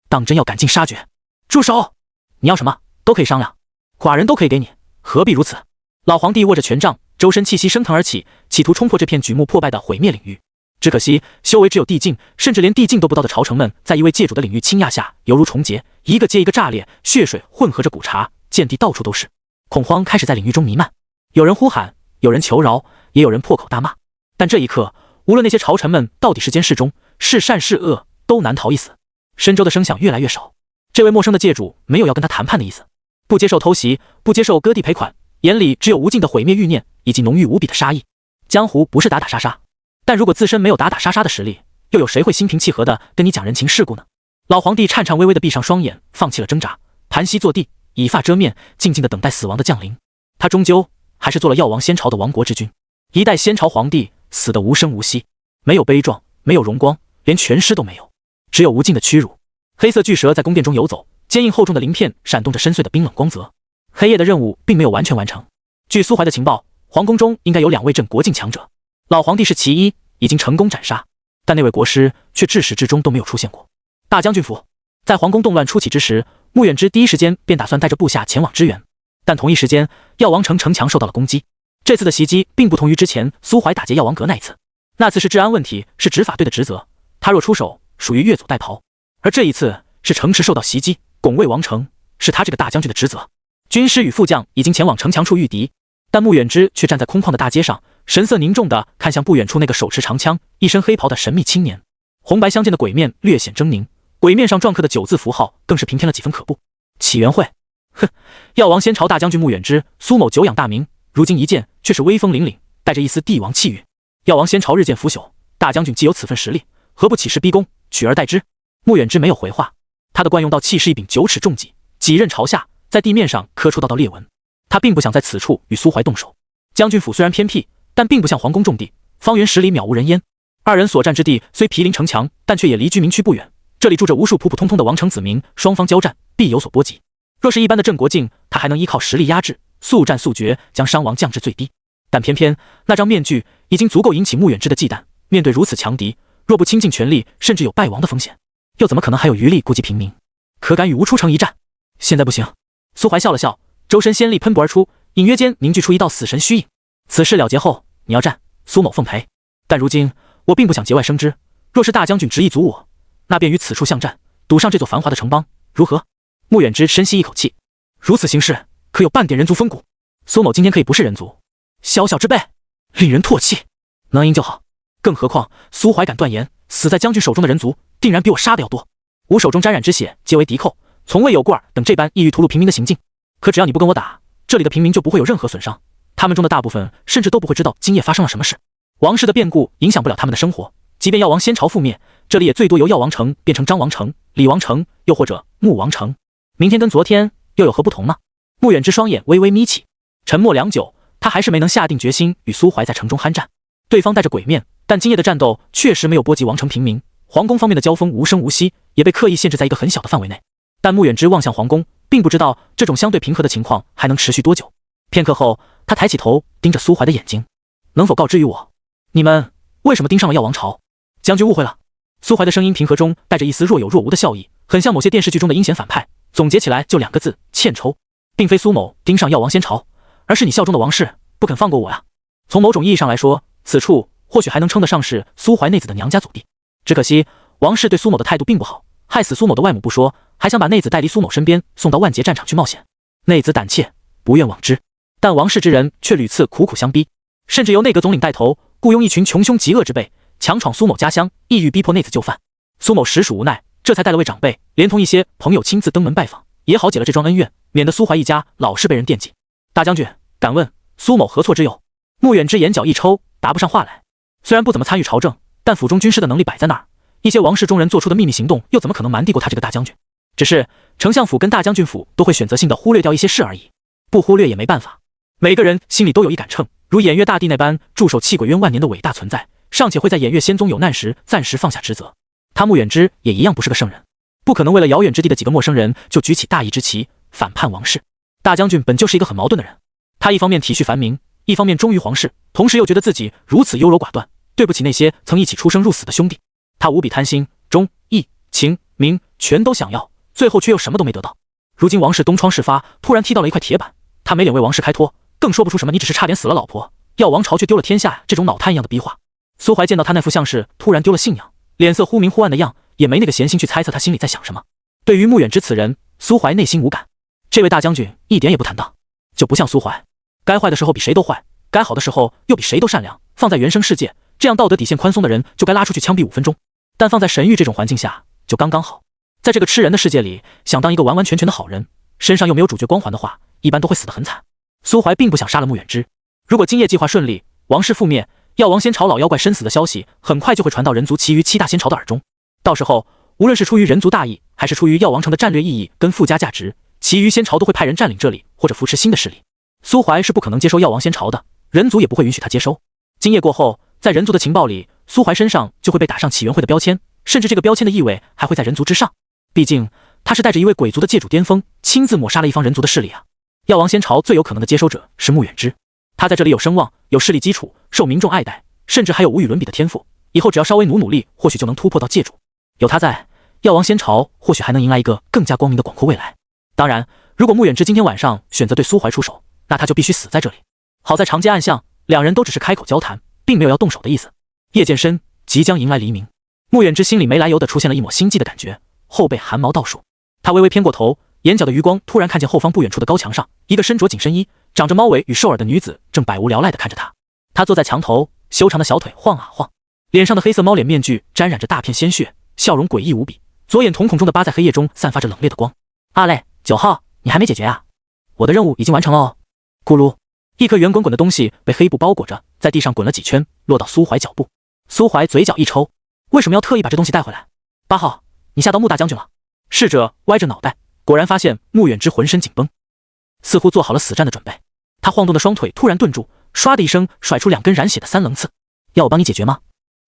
当真要赶尽杀绝？住手！你要什么都可以商量，寡人都可以给你，何必如此？老皇帝握着权杖，周身气息升腾而起，企图冲破这片举目破败的毁灭领域。只可惜修为只有地境，甚至连地境都不到的朝臣们，在一位界主的领域倾轧下，犹如重劫，一个接一个炸裂，血水混合着骨茶，溅地到处都是。恐慌开始在领域中弥漫，有人呼喊，有人求饶，也有人破口大骂。但这一刻，无论那些朝臣们到底是奸是忠，是善是恶，都难逃一死。深州的声响越来越少，这位陌生的界主没有要跟他谈判的意思，不接受偷袭，不接受割地赔款，眼里只有无尽的毁灭欲念以及浓郁无比的杀意。江湖不是打打杀杀，但如果自身没有打打杀杀的实力，又有谁会心平气和的跟你讲人情世故呢？老皇帝颤颤巍巍的闭上双眼，放弃了挣扎，盘膝坐地，以发遮面，静静的等待死亡的降临。他终究还是做了药王仙朝的亡国之君，一代仙朝皇帝死得无声无息，没有悲壮，没有荣光，连全尸都没有，只有无尽的屈辱。黑色巨蛇在宫殿中游走，坚硬厚重的鳞片闪动着深邃的冰冷光泽。黑夜的任务并没有完全完成。据苏怀的情报，皇宫中应该有2位镇国境强者，老皇帝是其一，已经成功斩杀，但那位国师却至始至终都没有出现过。大将军府，在皇宫动乱初起之时，穆远之第一时间便打算带着部下前往支援，但同一时间，药王城城墙受到了攻击。这次的袭击并不同于之前苏怀打劫药王阁那一次，那次是治安问题，是执法队的职责，他若出手，属于越俎代庖；而这一次是城池受到袭击，拱卫王城，是他这个大将军的职责。军师与副将已经前往城墙处御敌，但穆远之却站在空旷的大街上，神色凝重地看向不远处那个手持长枪、一身黑袍的神秘青年。红白相间的鬼面略显狰狞，鬼面上篆刻的9字符号更是平添了几分可怖。起源会，哼，药王仙朝大将军穆远之，苏某久仰大名，如今一见却是威风凛凛，带着一丝帝王气韵。药王仙朝日渐腐朽，大将军既有此份实力，何不起势逼宫，取而代之？穆远之没有回话，他的惯用道器是一柄9尺重戟，戟刃朝下，在地面上刻出道裂纹。他并不想在此处与苏怀动手。将军府虽然偏僻，但并不像皇宫重地，方圆10里渺无人烟。二人所占之地虽毗邻城墙，但却也离居民区不远。这里住着无数普普通通的王城子民，双方交战必有所波及。若是一般的镇国境，他还能依靠实力压制，速战速决，将伤亡降至最低。但偏偏那张面具已经足够引起穆远之的忌惮。面对如此强敌，若不倾尽全力，甚至有败亡的风险，又怎么可能还有余力顾及平民？可敢与吴出城一战？现在不行。苏怀笑了笑，周身仙力喷薄而出，隐约间凝聚出一道死神虚影。此事了结后，你要战，苏某奉陪。但如今我并不想节外生枝，若是大将军执意阻我，那便于此处巷战，赌上这座繁华的城邦，如何？穆远之深吸一口气，如此行事，可有半点人族风骨？苏某今天可以不是人族，小小之辈，令人唾弃。能赢就好。更何况苏怀敢断言，死在将军手中的人族，定然比我杀的要多。吾手中沾染之血，皆为敌寇，从未有过等这般意欲屠戮平民的行径。可只要你不跟我打，这里的平民就不会有任何损伤，他们中的大部分甚至都不会知道今夜发生了什么事。王室的变故影响不了他们的生活，即便药王仙朝覆灭，这里也最多由药王城变成张王城、李王城，又或者穆王城。明天跟昨天又有何不同呢？穆远之双眼微微眯起，沉默良久，他还是没能下定决心与苏怀在城中酣战。对方戴着鬼面，但今夜的战斗确实没有波及王城平民，皇宫方面的交锋无声无息，也被刻意限制在一个很小的范围内。但穆远之望向皇宫，并不知道这种相对平和的情况还能持续多久。片刻后，他抬起头盯着苏怀的眼睛，能否告知于我，你们为什么盯上了药王朝？将军误会了。苏怀的声音平和中带着一丝若有若无的笑意，很像某些电视剧中的阴险反派，总结起来就2个字：欠抽。并非苏某盯上药王仙朝，而是你效忠的王室不肯放过我呀。从某种意义上来说，此处或许还能称得上是苏怀内子的娘家祖地。只可惜王室对苏某的态度并不好，害死苏某的外母不说，还想把内子带离苏某身边，送到万劫战场去冒险。内子胆怯，不愿往之，但王室之人却屡次苦苦相逼，甚至由内阁总领带头，雇佣一群穷凶极恶之辈，强闯苏某家乡，意欲逼迫内子就范。苏某实属无奈，这才带了位长辈，连同一些朋友亲自登门拜访，也好解了这桩恩怨，免得苏怀一家老是被人惦记。大将军，敢问苏某何错之有？穆远之眼角一抽，答不上话来。虽然不怎么参与朝政，但府中军师的能力摆在那儿，一些王室中人做出的秘密行动，又怎么可能瞒得过他这个大将军？只是丞相府跟大将军府都会选择性的忽略掉一些事而已，不忽略也没办法。每个人心里都有一杆秤，如偃月大帝那般驻守气鬼渊万年的伟大存在，尚且会在偃月仙宗有难时暂时放下职责。他穆远之也一样不是个圣人，不可能为了遥远之地的几个陌生人就举起大义之旗反叛王室。大将军本就是一个很矛盾的人，他一方面体恤凡民，一方面忠于皇室，同时又觉得自己如此优柔寡断，对不起那些曾一起出生入死的兄弟。他无比贪心，忠义情名全都想要，最后却又什么都没得到。如今王室东窗事发，突然踢到了一块铁板，他没脸为王室开脱，更说不出什么你只是差点死了老婆，要王朝却丢了天下这种脑瘫一样的逼话。苏怀见到他那副像是突然丢了信仰，脸色忽明忽暗的样，也没那个闲心去猜测他心里在想什么。对于穆远之此人，苏怀内心无感。这位大将军一点也不坦荡，就不像苏怀，该坏的时候比谁都坏，该好的时候又比谁都善良。放在原生世界，这样道德底线宽松的人就该拉出去枪毙5分钟，但放在神域这种环境下就刚刚好。在这个吃人的世界里，想当一个完完全全的好人，身上又没有主角光环的话，一般都会死得很惨。苏怀并不想杀了穆远之，如果今夜计划顺利，王室覆灭，药王仙朝老妖怪身死的消息很快就会传到人族其余7大仙朝的耳中。到时候无论是出于人族大义，还是出于药王城的战略意义跟附加价值，其余仙朝都会派人占领这里，或者扶持新的势力。苏怀是不可能接收药王仙朝的，人族也不会允许他接收。今夜过后，在人族的情报里，苏怀身上就会被打上起源会的标签，甚至这个标签的意味还会在人族之上。毕竟他是带着一位鬼族的界主巅峰，亲自抹杀了一方人族的势力啊！药王仙朝最有可能的接收者是穆远之，他在这里有声望，有势力基础，受民众爱戴，甚至还有无与伦比的天赋。以后只要稍微努力，或许就能突破到界主。有他在，药王仙朝或许还能迎来一个更加光明的广阔未来。当然，如果穆远之今天晚上选择对苏怀出手，那他就必须死在这里。好在长街暗巷，两人都只是开口交谈，并没有要动手的意思。夜渐深，即将迎来黎明。穆远之心里没来由的出现了一抹心悸的感觉，后背寒毛倒竖。他微微偏过头，眼角的余光突然看见后方不远处的高墙上，一个身着紧身衣、长着猫尾与兽耳的女子正百无聊赖地看着他。她坐在墙头，修长的小腿晃啊晃，脸上的黑色猫脸面具沾染着大片鲜血，笑容诡异无比，左眼瞳孔中的疤在黑夜中散发着冷冽的光。阿累，9号，你还没解决啊？我的任务已经完成了哦。咕噜，一颗圆滚滚的东西被黑布包裹着，在地上滚了几圈，落到苏怀脚部。苏怀嘴角一抽，为什么要特意把这东西带回来？8号，你吓到穆大将军了。侍者歪着脑袋，果然发现穆远之浑身紧绷，似乎做好了死战的准备。他晃动的双腿突然顿住，唰的一声甩出2根染血的3棱刺。要我帮你解决吗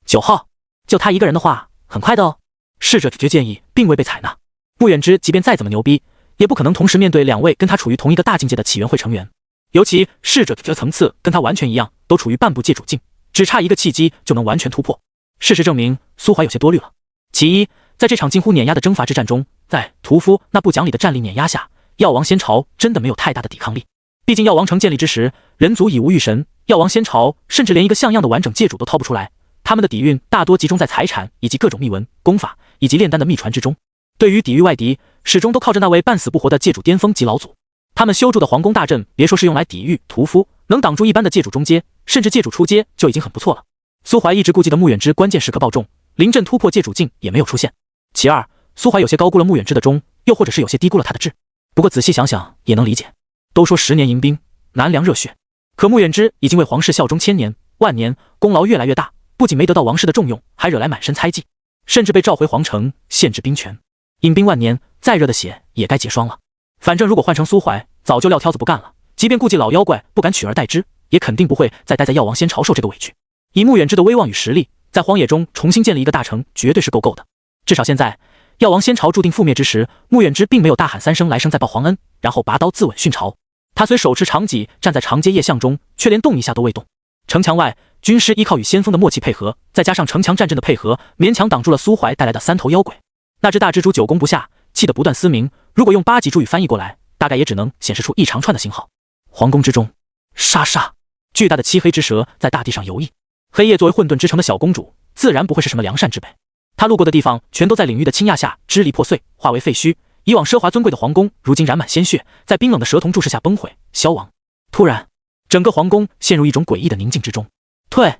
？9号，就他一个人的话，很快的哦。侍者拒绝建议，并未被采纳。穆远之即便再怎么牛逼，也不可能同时面对2位跟他处于同一个大境界的起源会成员，尤其侍者的层次跟他完全一样，都处于半步界主境，只差一个契机就能完全突破。事实证明，苏怀有些多虑了。其一，在这场近乎碾压的征伐之战中，在屠夫那不讲理的战力碾压下，药王仙朝真的没有太大的抵抗力。毕竟药王城建立之时，人族已无御神，药王仙朝甚至连一个像样的完整界主都掏不出来，他们的底蕴大多集中在财产以及各种秘文、功法以及炼丹的秘传之中。对于抵御外敌，始终都靠着那位半死不活的界主巅峰级老祖。他们修筑的皇宫大阵，别说是用来抵御屠夫，能挡住一般的界主中阶，甚至界主出阶就已经很不错了。苏怀一直顾忌的穆远之关键时刻爆中，临阵突破界主境也没有出现。其二，苏怀有些高估了穆远之的忠，又或者是有些低估了他的智。不过仔细想想也能理解，都说10年迎宾，难凉热血，可穆远之已经为皇室效忠千年万年，功劳越来越大，不仅没得到王室的重用，还惹来满身猜忌，甚至被召回皇城，限制兵权。引兵万年，再热的血也该结霜了。反正如果换成苏怀，早就撂挑子不干了，即便顾忌老妖怪不敢取而代之，也肯定不会再待在药王仙朝受这个委屈。以穆远之的威望与实力，在荒野中重新建立一个大城绝对是够的。至少现在药王仙朝注定覆灭之时，穆远之并没有大喊3声来生再报皇恩，然后拔刀自刎殉朝。他虽手持长戟站在长街夜巷中，却连动一下都未动。城墙外，军师依靠与先锋的默契配合，再加上城墙战阵的配合，勉强挡住了苏怀带来的3头妖鬼。那只大蜘蛛久攻不下，气得不断嘶鸣，如果用8级注语翻译过来，大概也只能显示出一长串的星号。皇宫之中，沙沙，巨大的漆黑之蛇在大地上游弋。黑夜作为混沌之城的小公主，自然不会是什么良善之辈。她路过的地方，全都在领域的倾轧下支离破碎，化为废墟。以往奢华尊贵的皇宫，如今染满鲜血，在冰冷的蛇瞳注视下崩毁消亡。突然，整个皇宫陷入一种诡异的宁静之中。退！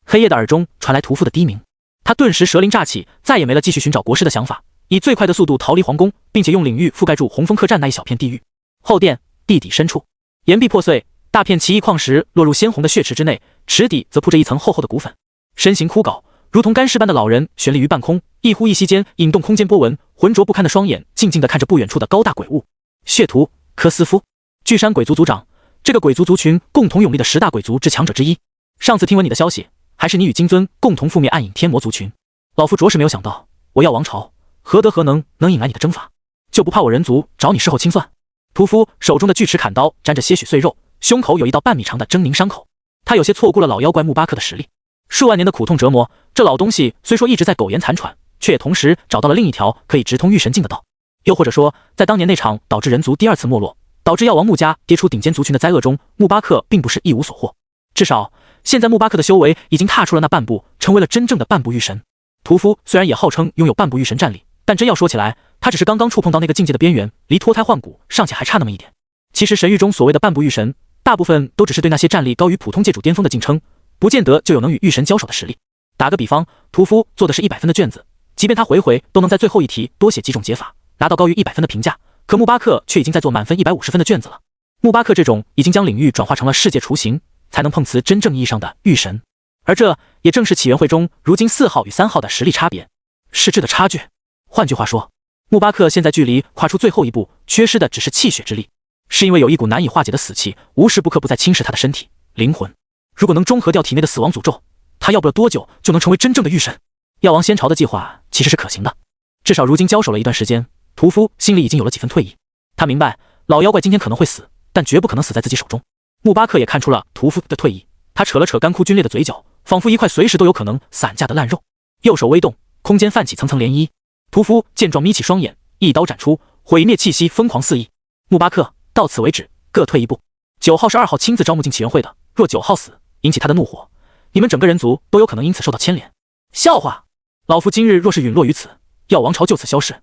黑夜的耳中传来屠夫的低鸣，他顿时蛇鳞乍起，再也没了继续寻找国师的想法，以最快的速度逃离皇宫，并且用领域覆盖住红枫客栈那一小片地狱。后殿地底深处，岩壁破碎，大片奇异矿石落入鲜红的血池之内，池底则铺着一层厚厚的骨粉。身形枯槁，如同干尸般的老人悬立于半空，一呼一吸间引动空间波纹，浑浊不堪的双眼静静地看着不远处的高大鬼物。血屠科斯夫，巨山鬼族族长，这个鬼族族群共同永立的10大鬼族之强者之一。上次听闻你的消息，还是你与金尊共同覆灭暗影天魔族群。老夫着实没有想到，我药王朝何德何能引来你的征伐，就不怕我人族找你事后清算？屠夫手中的锯齿砍刀沾着些许碎肉，胸口有一道半米长的狰狞伤口。他有些错估了老妖怪穆巴克的实力，数万年的苦痛折磨，这老东西虽说一直在苟延残喘，却也同时找到了另一条可以直通御神境的道。又或者说，在当年那场导致人族第2次没落，导致药王穆家跌出顶尖族群的灾厄中，穆巴克并不是一无所获。至少现在穆巴克的修为已经踏出了那半步，成为了真正的半步御神。屠夫虽然也号称拥有半步御神战力，但真要说起来，他只是刚刚触碰到那个境界的边缘，离脱胎换骨尚且还差那么一点。其实神域中所谓的半步御神，大部分都只是对那些战力高于普通界主巅峰的敬称，不见得就有能与御神交手的实力。打个比方，屠夫做的是100分的卷子，即便他回都能在最后一题多写几种解法，拿到高于100分的评价，可穆巴克却已经在做满分150分的卷子了。穆巴克这种已经将领域转化成了世界雏形，才能碰瓷真正意义上的御神。而这也正是起源会中如今4号与3号的实力差别，实质的差距。换句话说，穆巴克现在距离跨出最后一步，缺失的只是气血之力，是因为有一股难以化解的死气，无时不刻不在侵蚀他的身体、灵魂。如果能中和掉体内的死亡诅咒，他要不了多久就能成为真正的御神。药王仙朝的计划其实是可行的，至少如今交手了一段时间，屠夫心里已经有了几分退意。他明白老妖怪今天可能会死，但绝不可能死在自己手中。穆巴克也看出了屠夫的退意，他扯了扯干枯皲裂的嘴角，仿佛一块随时都有可能散架的烂肉，右手微动，空间泛起层层涟漪。屠夫见状眯起双眼，一刀斩出，毁灭气息疯狂四溢。穆巴克，到此为止，各退一步。9号是2号亲自招募进起源会的，若9号死，引起他的怒火，你们整个人族都有可能因此受到牵连。笑话！老夫今日若是陨落于此，药王朝就此消逝，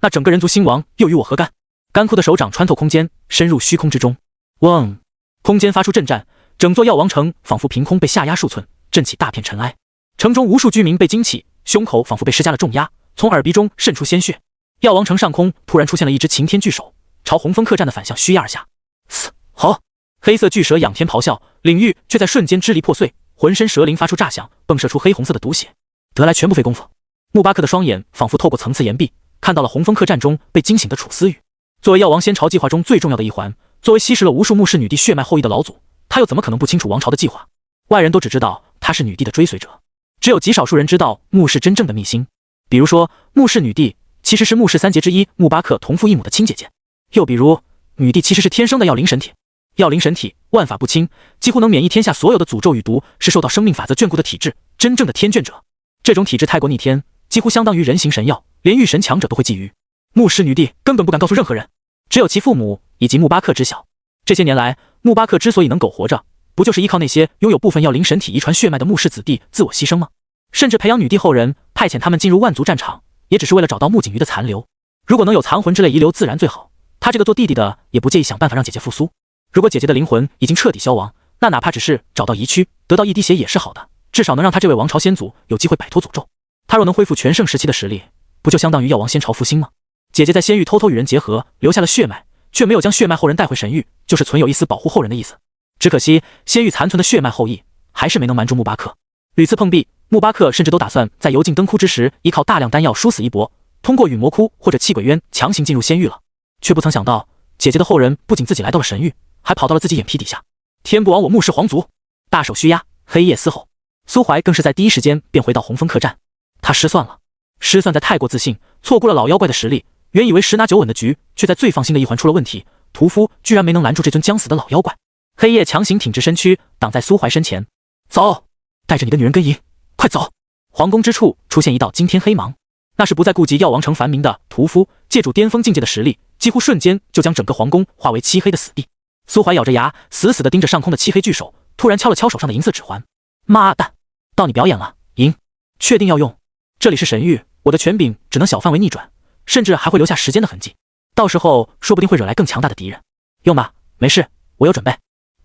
那整个人族兴亡又与我何干？干枯的手掌穿透空间，深入虚空之中。嗡！空间发出震颤，整座药王城仿佛凭空被下压数寸，震起大片尘埃。城中无数居民被惊起，胸口仿佛被施加了重压，从耳鼻中渗出鲜血。药王城上空突然出现了一只擎天巨手，朝红枫客栈的反向虚压而下。嘶！好！黑色巨蛇仰天咆哮，领域却在瞬间支离破碎，浑身蛇鳞发出炸响，迸射出黑红色的毒血。得来全不费功夫。穆巴克的双眼仿佛透过层次岩壁，看到了红枫客栈中被惊醒的楚思雨。作为药王仙朝计划中最重要的一环，作为吸食了无数穆氏女帝血脉后裔的老祖，他又怎么可能不清楚王朝的计划？外人都只知道他是女帝的追随者，只有极少数人知道穆氏真正的秘辛。比如说，穆氏女帝其实是穆氏3杰之一穆巴克同父异母的亲姐姐；又比如，女帝其实是天生的药灵神体。药灵神体万法不侵，几乎能免疫天下所有的诅咒与毒，是受到生命法则眷顾的体质，真正的天眷者。这种体质太过逆天，几乎相当于人形神药，连御神强者都会觊觎。穆氏女帝根本不敢告诉任何人，只有其父母以及穆巴克知晓。这些年来，穆巴克之所以能苟活着，不就是依靠那些拥有部分药灵神体遗传血脉的穆氏子弟自我牺牲吗？甚至培养女帝后人，派遣他们进入万族战场，也只是为了找到穆景瑜的残留。如果能有残魂之类遗留，自然最好。他这个做弟弟的也不介意想办法让姐姐复苏。如果姐姐的灵魂已经彻底消亡，那哪怕只是找到遗躯，得到一滴血也是好的，至少能让他这位王朝先祖有机会摆脱诅咒。他若能恢复全盛时期的实力，不就相当于药王仙朝复兴吗？姐姐在仙域偷偷与人结合，留下了血脉，却没有将血脉后人带回神域，就是存有一丝保护后人的意思。只可惜仙域残存的血脉后裔还是没能瞒住穆巴克。屡次碰壁，穆巴克甚至都打算在油尽灯枯之时，依靠大量丹药殊死一搏，通过陨魔窟或者气鬼渊强行进入仙域了。却不曾想到，姐姐的后人不仅自己来到了神域，还跑到了自己眼皮底下。天不亡我穆氏皇族！大手虚压，黑夜嘶吼。苏怀更是在第一时间便回到红枫客栈。他失算了，失算在太过自信，错过了老妖怪的实力。原以为十拿九稳的局，却在最放心的一环出了问题。屠夫居然没能拦住这尊将死的老妖怪。黑夜强行挺直身躯，挡在苏怀身前。走，带着你的女人跟营，快走！皇宫之处出现一道惊天黑芒，那是不再顾及药王城繁民的屠夫，借助巅峰境界的实力，几乎瞬间就将整个皇宫化为漆黑的死地。苏怀咬着牙，死死地盯着上空的漆黑巨手，突然敲了敲手上的银色指环。妈蛋，到你表演了，银，确定要用？这里是神域，我的权柄只能小范围逆转，甚至还会留下时间的痕迹，到时候说不定会惹来更强大的敌人。用吧，没事，我有准备，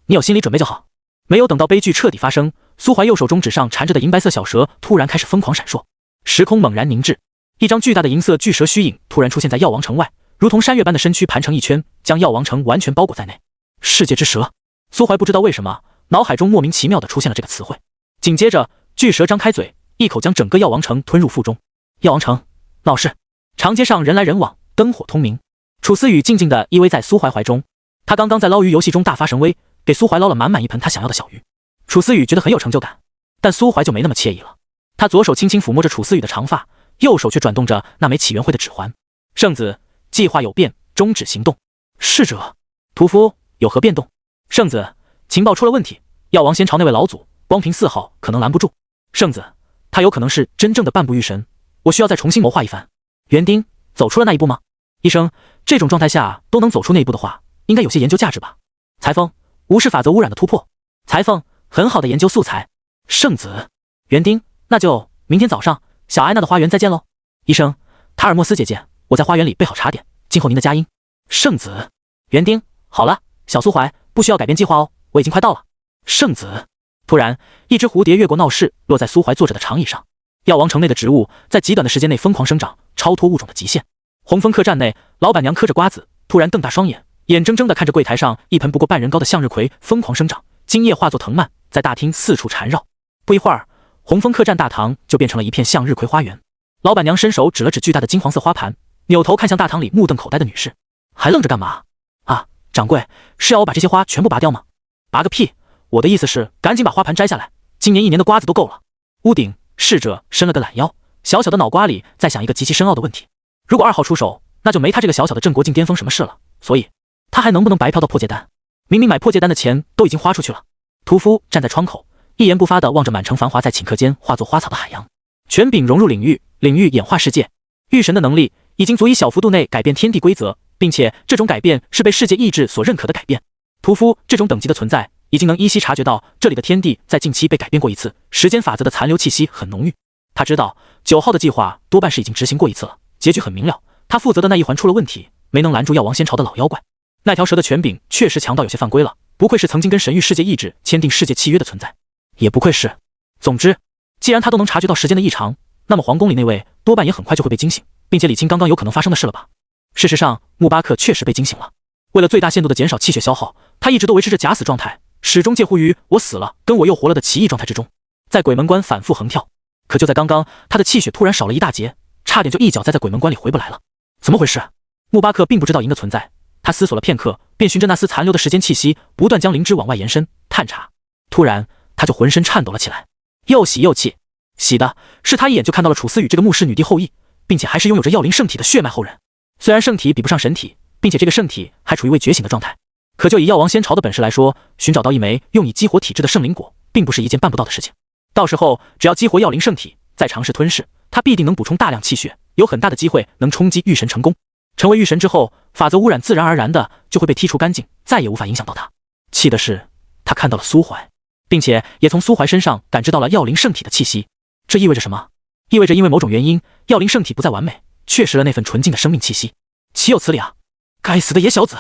你有心理准备就好。没有等到悲剧彻底发生，苏怀右手中指上缠着的银白色小蛇突然开始疯狂闪烁，时空猛然凝滞，一张巨大的银色巨蛇虚影突然出现在药王城外，如同山岳般的身躯盘成一圈，将药王城完全包裹在内。世界之蛇。苏怀不知道为什么，脑海中莫名其妙地出现了这个词汇。紧接着，巨蛇张开嘴，一口将整个药王城吞入腹中。药王城闹事，长街上人来人往，灯火通明。楚思雨静静地依偎在苏怀怀中，他刚刚在捞鱼游戏中大发神威，给苏怀捞了满满一盆他想要的小鱼。楚思雨觉得很有成就感，但苏怀就没那么惬意了。他左手轻轻抚摸着楚思雨的长发，右手却转动着那枚起源会的指环。圣子，计划有变，终止行动。逝者，屠夫有何变动？圣子，情报出了问题，药王仙朝那位老祖光凭4号可能拦不住。圣子，他有可能是真正的半步御神，我需要再重新谋划一番。园丁走出了那一步吗？医生，这种状态下都能走出那一步的话，应该有些研究价值吧？裁缝，无视法则污染的突破。裁缝，很好的研究素材。圣子，园丁，那就明天早上小艾娜的花园再见喽。医生，塔尔莫斯姐姐，我在花园里备好茶点，静候您的佳音。圣子，园丁，好了，小苏怀，不需要改变计划哦，我已经快到了。圣子。突然，一只蝴蝶越过闹市，落在苏怀坐着的长椅上。药王城内的植物在极短的时间内疯狂生长，超脱物种的极限。红枫客栈内，老板娘嗑着瓜子，突然瞪大双眼，眼睁睁地看着柜台上一盆不过半人高的向日葵疯狂生长，茎叶化作藤蔓，在大厅四处缠绕。不一会儿，红枫客栈大堂就变成了一片向日葵花园。老板娘伸手指了指巨大的金黄色花盘，扭头看向大堂里目瞪口呆的女士，还愣着干嘛？啊，掌柜，是要我把这些花全部拔掉吗？拔个屁！我的意思是，赶紧把花盘摘下来，今年1年的瓜子都够了。屋顶，侍者伸了个懒腰，小小的脑瓜里在想一个极其深奥的问题：如果2号出手，那就没他这个小小的镇国境巅峰什么事了。所以，他还能不能白嫖到破戒丹？明明买破戒丹的钱都已经花出去了。屠夫站在窗口，一言不发地望着满城繁华在顷刻间化作花草的海洋。权柄融入领域，领域演化世界。御神的能力已经足以小幅度内改变天地规则，并且这种改变是被世界意志所认可的改变。屠夫这种等级的存在，已经能依稀察觉到这里的天地在近期被改变过一次，时间法则的残留气息很浓郁。他知道9号的计划多半是已经执行过一次了，结局很明了，他负责的那一环出了问题，没能拦住药王仙朝的老妖怪。那条蛇的权柄确实强到有些犯规了，不愧是曾经跟神域世界意志签订世界契约的存在，也不愧是。总之，既然他都能察觉到时间的异常，那么皇宫里那位多半也很快就会被惊醒，并且理清刚刚有可能发生的事了吧。事实上，穆巴克确实被惊醒了。为了最大限度的减少气血消耗，他一直都维持着假死状态，始终介乎于我死了跟我又活了的奇异状态之中，在鬼门关反复横跳。可就在刚刚，他的气血突然少了一大截，差点就一脚栽在鬼门关里回不来了。怎么回事？穆巴克并不知道银的存在，他思索了片刻，便循着那丝残留的时间气息，不断将灵芝往外延伸探查。突然，他就浑身颤抖了起来，又喜又气。喜的是他一眼就看到了楚思雨这个穆氏女帝后裔，并且还是拥有着药灵圣体的血脉后人。虽然圣体比不上神体，并且这个圣体还处于未觉醒的状态，可就以药王仙朝的本事来说，寻找到一枚用以激活体质的圣灵果，并不是一件办不到的事情。到时候只要激活药灵圣体，再尝试吞噬，他必定能补充大量气血，有很大的机会能冲击御神成功。成为御神之后，法则污染自然而然的就会被剔除干净，再也无法影响到他。气的是，他看到了苏怀，并且也从苏怀身上感知到了药灵圣体的气息。这意味着什么？意味着因为某种原因，药灵圣体不再完美，缺失了那份纯净的生命气息。岂有此理啊！该死的野小子！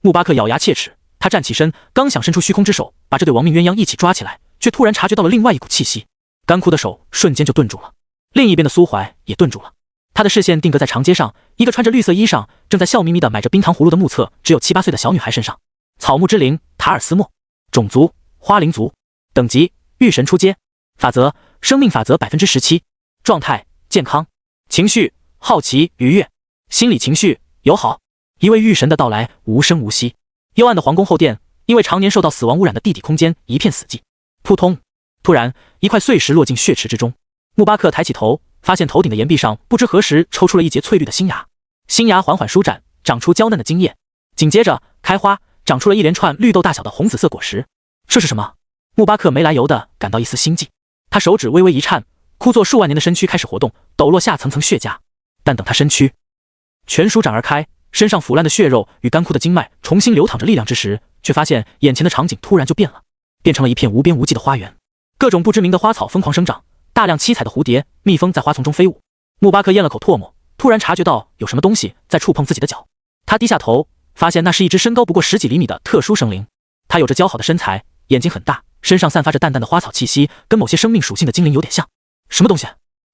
穆巴克咬牙切齿，他站起身，刚想伸出虚空之手，把这对亡命鸳鸯一起抓起来，却突然察觉到了另外一股气息，干枯的手瞬间就顿住了。另一边的苏怀也顿住了，他的视线定格在长街上，一个穿着绿色衣裳、正在笑眯眯的买着冰糖葫芦的目测只有7、8岁的小女孩身上。草木之灵塔尔斯莫，种族花灵族，等级御神初阶，法则生命法则17%，状态健康，情绪好奇愉悦，心理情绪友好。一位御神的到来无声无息。幽暗的皇宫后殿，因为常年受到死亡污染的地底空间一片死寂。扑通！突然，一块碎石落进血池之中。穆巴克抬起头，发现头顶的岩壁上不知何时抽出了一节翠绿的新芽，新芽缓缓舒展，长出娇嫩的茎叶，紧接着开花，长出了一连串绿豆大小的红紫色果实。这是什么？穆巴克没来由的感到一丝心悸，他手指微微一颤，枯坐数万年的身躯开始活动，抖落下层层血痂。但等他身躯全舒展而开，身上腐烂的血肉与干枯的经脉重新流淌着力量之时，却发现眼前的场景突然就变了，变成了一片无边无际的花园。各种不知名的花草疯狂生长，大量七彩的蝴蝶、蜜蜂在花丛中飞舞。穆巴克咽了口唾沫，突然察觉到有什么东西在触碰自己的脚。他低下头，发现那是一只身高不过10几厘米的特殊生灵。它有着姣好的身材，眼睛很大，身上散发着淡淡的花草气息，跟某些生命属性的精灵有点像。什么东西？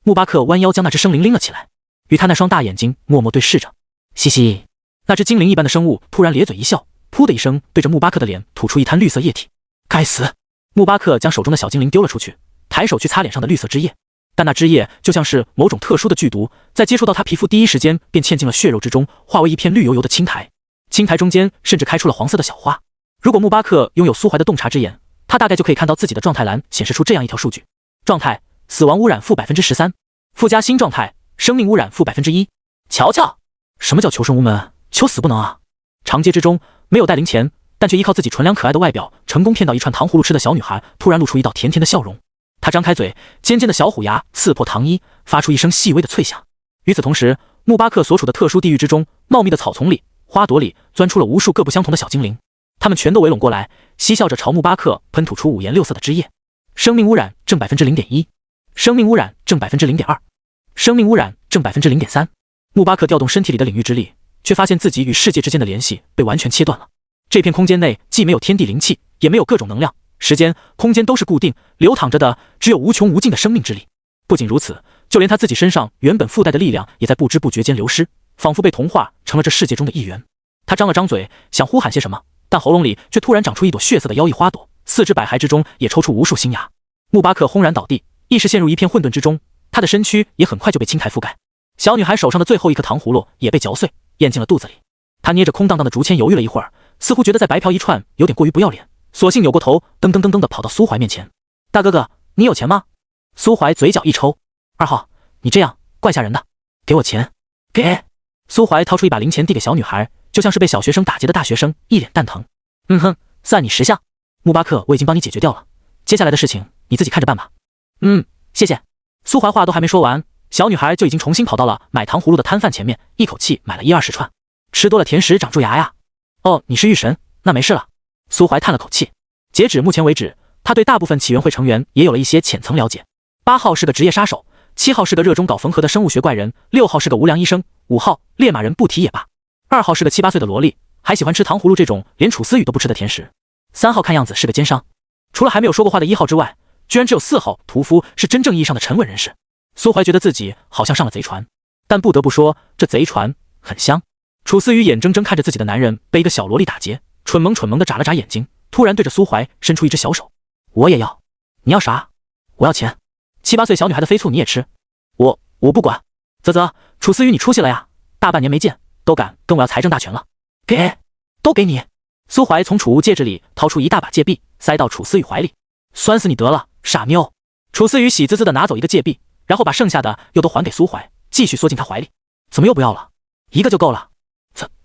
穆巴克弯腰将那只生灵拎了起来，与他那双大眼睛默默对视着。嘻嘻，那只精灵一般的生物突然咧嘴一笑，噗噗的一声对着穆巴克的脸吐出一滩绿色液体。该死！穆巴克将手中的小精灵丢了出去，抬手去擦脸上的绿色汁液，但那汁液就像是某种特殊的剧毒，在接触到他皮肤第一时间便嵌进了血肉之中，化为一片绿油油的青苔。青苔中间甚至开出了黄色的小花。如果穆巴克拥有苏怀的洞察之眼，他大概就可以看到自己的状态栏显示出这样一条数据：状态：死亡污染-13%，附加新状态：生命污染-1%。瞧瞧，什么叫求生无门，求死不能啊！长街之中没有带零钱，但却依靠自己纯良可爱的外表成功骗到一串糖葫芦吃的小女孩，突然露出一道甜甜的笑容。她张开嘴，尖尖的小虎牙刺破糖衣，发出一声细微的脆响。与此同时，穆巴克所处的特殊地域之中，茂密的草丛里、花朵里钻出了无数各不相同的小精灵，它们全都围拢过来，嬉笑着朝穆巴克喷吐出五颜六色的汁液。生命污染正-0.1%，生命污染正-0.2%，生命污染正-0.3%。穆巴克调动身体里的领域之力，却发现自己与世界之间的联系被完全切断了。这片空间内既没有天地灵气，也没有各种能量，时间、空间都是固定流淌着的，只有无穷无尽的生命之力。不仅如此，就连他自己身上原本附带的力量也在不知不觉间流失，仿佛被同化成了这世界中的一员。他张了张嘴，想呼喊些什么，但喉咙里却突然长出一朵血色的妖异花朵，四肢百骸之中也抽出无数新芽。穆巴克轰然倒地，意识陷入一片混沌之中，他的身躯也很快就被青苔覆盖。小女孩手上的最后一颗糖葫芦也被嚼碎，咽进了肚子里。她捏着空荡荡的竹签犹豫了一会儿，似乎觉得再白嫖一串有点过于不要脸，索性扭过头，噔噔噔噔地跑到苏怀面前。大哥哥，你有钱吗？苏怀嘴角一抽，二号，你这样怪吓人的，给我钱。给。苏怀掏出一把零钱递给小女孩，就像是被小学生打劫的大学生，一脸蛋疼。哼，算你识相。穆巴克，我已经帮你解决掉了，接下来的事情你自己看着办吧。谢谢。苏怀话都还没说完，小女孩就已经重新跑到了买糖葫芦的摊贩前面，一口气买了10-20串。吃多了甜食长蛀牙呀。哦，你是御神，那没事了。苏怀叹了口气。截止目前为止，他对大部分起源会成员也有了一些浅层了解。8号是个职业杀手，7号是个热衷搞缝合的生物学怪人，6号是个无良医生，5号猎马人不提也罢，2号是个7、8岁的萝莉，还喜欢吃糖葫芦这种连楚思雨都不吃的甜食，3号看样子是个奸商。除了还没有说过话的1号之外，居然只有4号屠夫是真正意义上的沉稳人士。苏怀觉得自己好像上了贼船，但不得不说，这贼船很香。楚思雨眼睁睁看着自己的男人被一个小萝莉打劫，蠢萌的眨了眨眼睛，突然对着苏怀伸出一只小手。我也要。你要啥？我要钱。7、8岁小女孩的飞醋你也吃？我不管。啧，楚思雨你出息了呀，大半年没见，都敢跟我要财政大权了。都给你。苏怀从储物戒指里掏出一大把戒币，塞到楚思雨怀里。酸死你得了，傻妞。楚思雨喜滋滋地拿走一个戒币，然后把剩下的又都还给苏怀，继续缩进他怀里。怎么又不要了？一个就够了。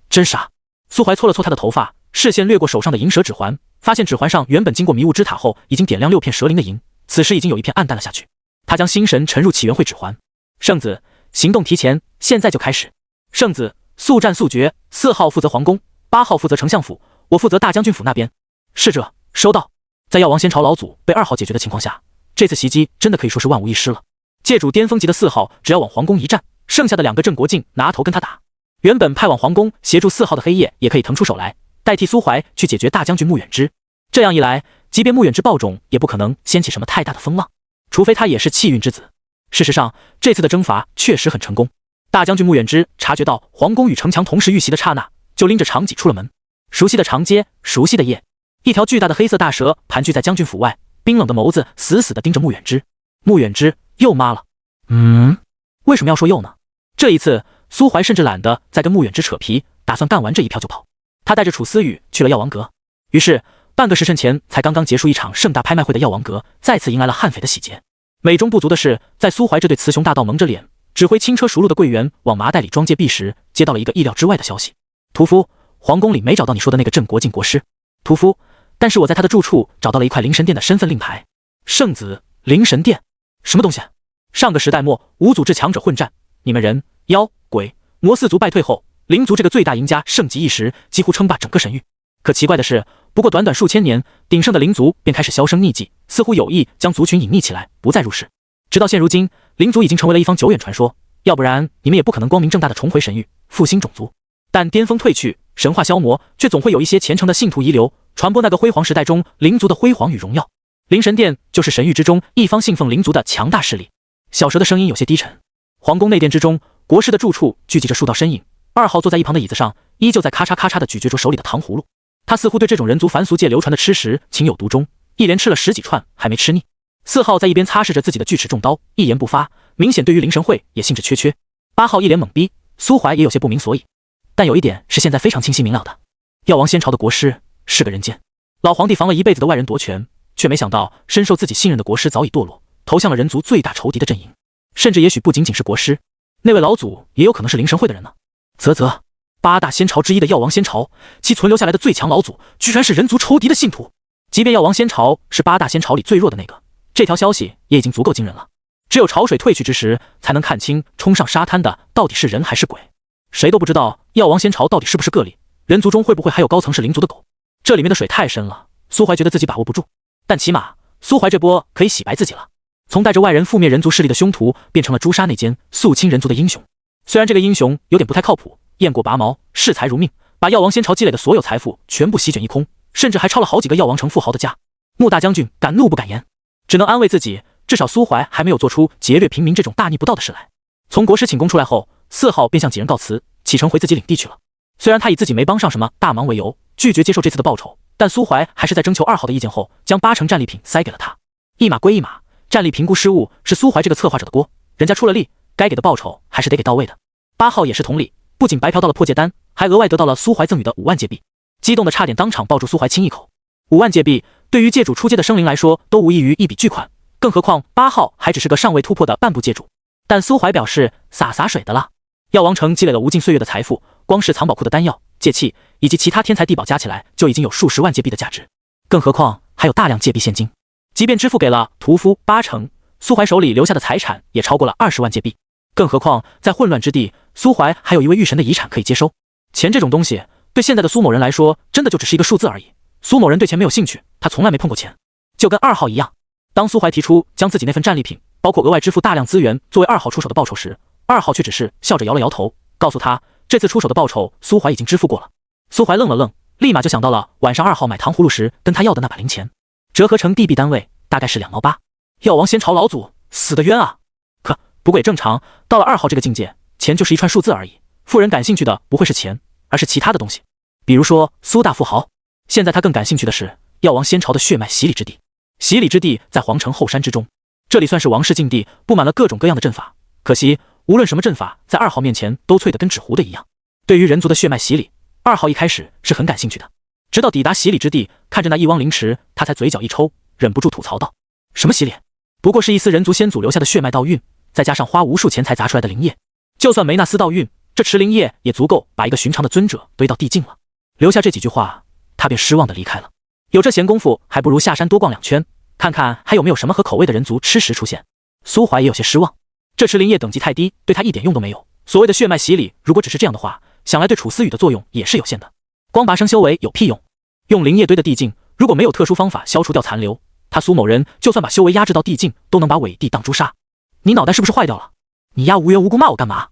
真傻。苏怀搓了搓他的头发，视线掠过手上的银蛇指环，发现指环上原本经过迷雾之塔后已经点亮6片蛇鳞的银，此时已经有一片暗淡了下去。他将心神沉入起源会指环。圣子，行动提前，现在就开始。圣子，速战速决，4号负责皇宫，8号负责丞相府，我负责大将军府那边。是这，收到。在药王先朝老祖被2号解决的情况下，这次袭击真的可以说是万无一失了。借主巅峰级的4号只要往皇宫一站，剩下的2个镇国境拿头跟他打。原本派往皇宫协助4号的黑夜也可以腾出手来，代替苏怀去解决大将军穆远之。这样一来，即便穆远之暴种也不可能掀起什么太大的风浪，除非他也是气运之子。事实上，这次的征伐确实很成功。大将军穆远之察觉到皇宫与城墙同时遇袭的刹那，就拎着长戟出了门。熟悉的长街，熟悉的夜，一条巨大的黑色大蛇盘踞在将军府外，冰冷的眸子死死地盯着穆远之。穆远之又妈了。为什么要说又呢？这一次苏怀甚至懒得再跟穆远之扯皮，打算干完这一票就跑。他带着楚思雨去了药王阁，于是半个时辰前才刚刚结束一场盛大拍卖会的药王阁再次迎来了悍匪的洗劫。美中不足的是，在苏怀这对雌雄大盗蒙着脸指挥轻车熟路的柜员往麻袋里装戒币时，接到了一个意料之外的消息。屠夫，皇宫里没找到你说的那个镇国靖国师。屠夫，但是我在他的住处找到了一块灵神殿的身份令牌。圣子，灵神殿什么东西？上个时代末无组织强者混战，你们人妖鬼魔4族败退后，灵族这个最大赢家盛极一时，几乎称霸整个神域。可奇怪的是，不过短短数千年，鼎盛的灵族便开始销声匿迹，似乎有意将族群隐匿起来，不再入世。直到现如今，灵族已经成为了一方久远传说，要不然你们也不可能光明正大的重回神域，复兴种族。但巅峰褪去，神话消磨，却总会有一些虔诚的信徒遗留，传播那个辉煌时代中灵族的辉煌与荣耀。灵神殿就是神域之中一方信奉灵族的强大势力。小蛇的声音有些低沉。皇宫内殿之中，国师的住处聚集着数道身影，2号坐在一旁的椅子上，依旧在咔嚓咔嚓地咀嚼着手里的糖葫芦。他似乎对这种人族凡俗界流传的吃食情有独钟，一连吃了10几串还没吃腻。4号在一边擦拭着自己的锯齿重刀，一言不发，明显对于灵神会也兴致缺缺。8号一脸懵逼，苏怀也有些不明所以，但有一点是现在非常清晰明了的，药王仙朝的国师是个人奸。老皇帝防了一辈子的外人夺权，却没想到深受自己信任的国师早已堕落，投向了人族最大仇敌的阵营，甚至也许不仅仅是国师，那位老祖也有可能是灵神会的人呢。8大仙朝之一的药王仙朝，其存留下来的最强老祖居然是人族仇敌的信徒。即便药王仙朝是8大仙朝里最弱的那个，这条消息也已经足够惊人了。只有潮水退去之时，才能看清冲上沙滩的到底是人还是鬼。谁都不知道药王仙朝到底是不是个例，人族中会不会还有高层是灵族的狗。这里面的水太深了，苏怀觉得自己把握不住，但起码苏怀这波可以洗白自己了，从带着外人覆灭人族势力的凶徒，变成了诛杀内奸肃清人族的英雄。虽然这个英雄有点不太靠谱，雁过拔毛，视财如命，把药王仙朝积累的所有财富全部席卷一空，甚至还抄了好几个药王城富豪的家。穆大将军敢怒不敢言，只能安慰自己，至少苏怀还没有做出劫掠平民这种大逆不道的事来。从国师寝宫出来后，4号便向几人告辞，启程回自己领地去了。虽然他以自己没帮上什么大忙为由，拒绝接受这次的报酬，但苏怀还是在征求2号的意见后，将8成战利品塞给了他。一码归一码，战利评估失误是苏怀这个策划者的锅，人家出了力，该给的报酬还是得给到位的。8号也是同理，不仅白嫖到了破戒丹，还额外得到了苏怀赠予的5万戒币，激动的差点当场抱住苏怀亲一口。5万戒币对于戒主出阶的生灵来说都无异于一笔巨款，更何况8号还只是个尚未突破的半步戒主。但苏怀表示洒水的了，药王城积累了无尽岁月的财富，光是藏宝库的丹药、戒器以及其他天材地宝加起来就已经有数十万戒币的价值，更何况还有大量戒币现金。即便支付给了屠夫8成，苏怀手里留下的财产也超过了20万戒币，更何况在混乱之地，苏怀还有一位御神的遗产可以接收。钱这种东西对现在的苏某人来说真的就只是一个数字而已，苏某人对钱没有兴趣，他从来没碰过钱。就跟2号一样，当苏怀提出将自己那份战利品包括额外支付大量资源作为2号出手的报酬时，2号却只是笑着摇了摇头，告诉他这次出手的报酬苏怀已经支付过了。苏怀愣了愣，立马就想到了晚上2号买糖葫芦时跟他要的那把零钱，折合成地币单位大概是2毛8。药王仙朝老祖死得冤啊！不过也正常，到了2号这个境界，钱就是一串数字而已。富人感兴趣的不会是钱，而是其他的东西，比如说苏大富豪。现在他更感兴趣的是药王仙朝的血脉洗礼之地。洗礼之地在皇城后山之中，这里算是王室禁地，布满了各种各样的阵法。可惜无论什么阵法在2号面前都脆得跟纸糊的一样。对于人族的血脉洗礼，2号一开始是很感兴趣的，直到抵达洗礼之地，看着那一汪灵池，他才嘴角一抽，忍不住吐槽道：什么洗礼？不过是一丝人族先祖留下的血脉道运，再加上花无数钱才砸出来的灵液，就算没那丝道运，这池灵液也足够把一个寻常的尊者堆到地境了。留下这几句话，他便失望地离开了。有这闲工夫，还不如下山多逛2圈，看看还有没有什么合口味的人族吃食出现。苏怀也有些失望，这池灵液等级太低，对他一点用都没有。所谓的血脉洗礼，如果只是这样的话，想来对楚思雨的作用也是有限的。光拔升修为有屁用？用灵液堆的地境，如果没有特殊方法消除掉残留，他苏某人就算把修为压制到地境，都能把伪帝当诛杀。你脑袋是不是坏掉了？你丫无缘无故骂我干嘛？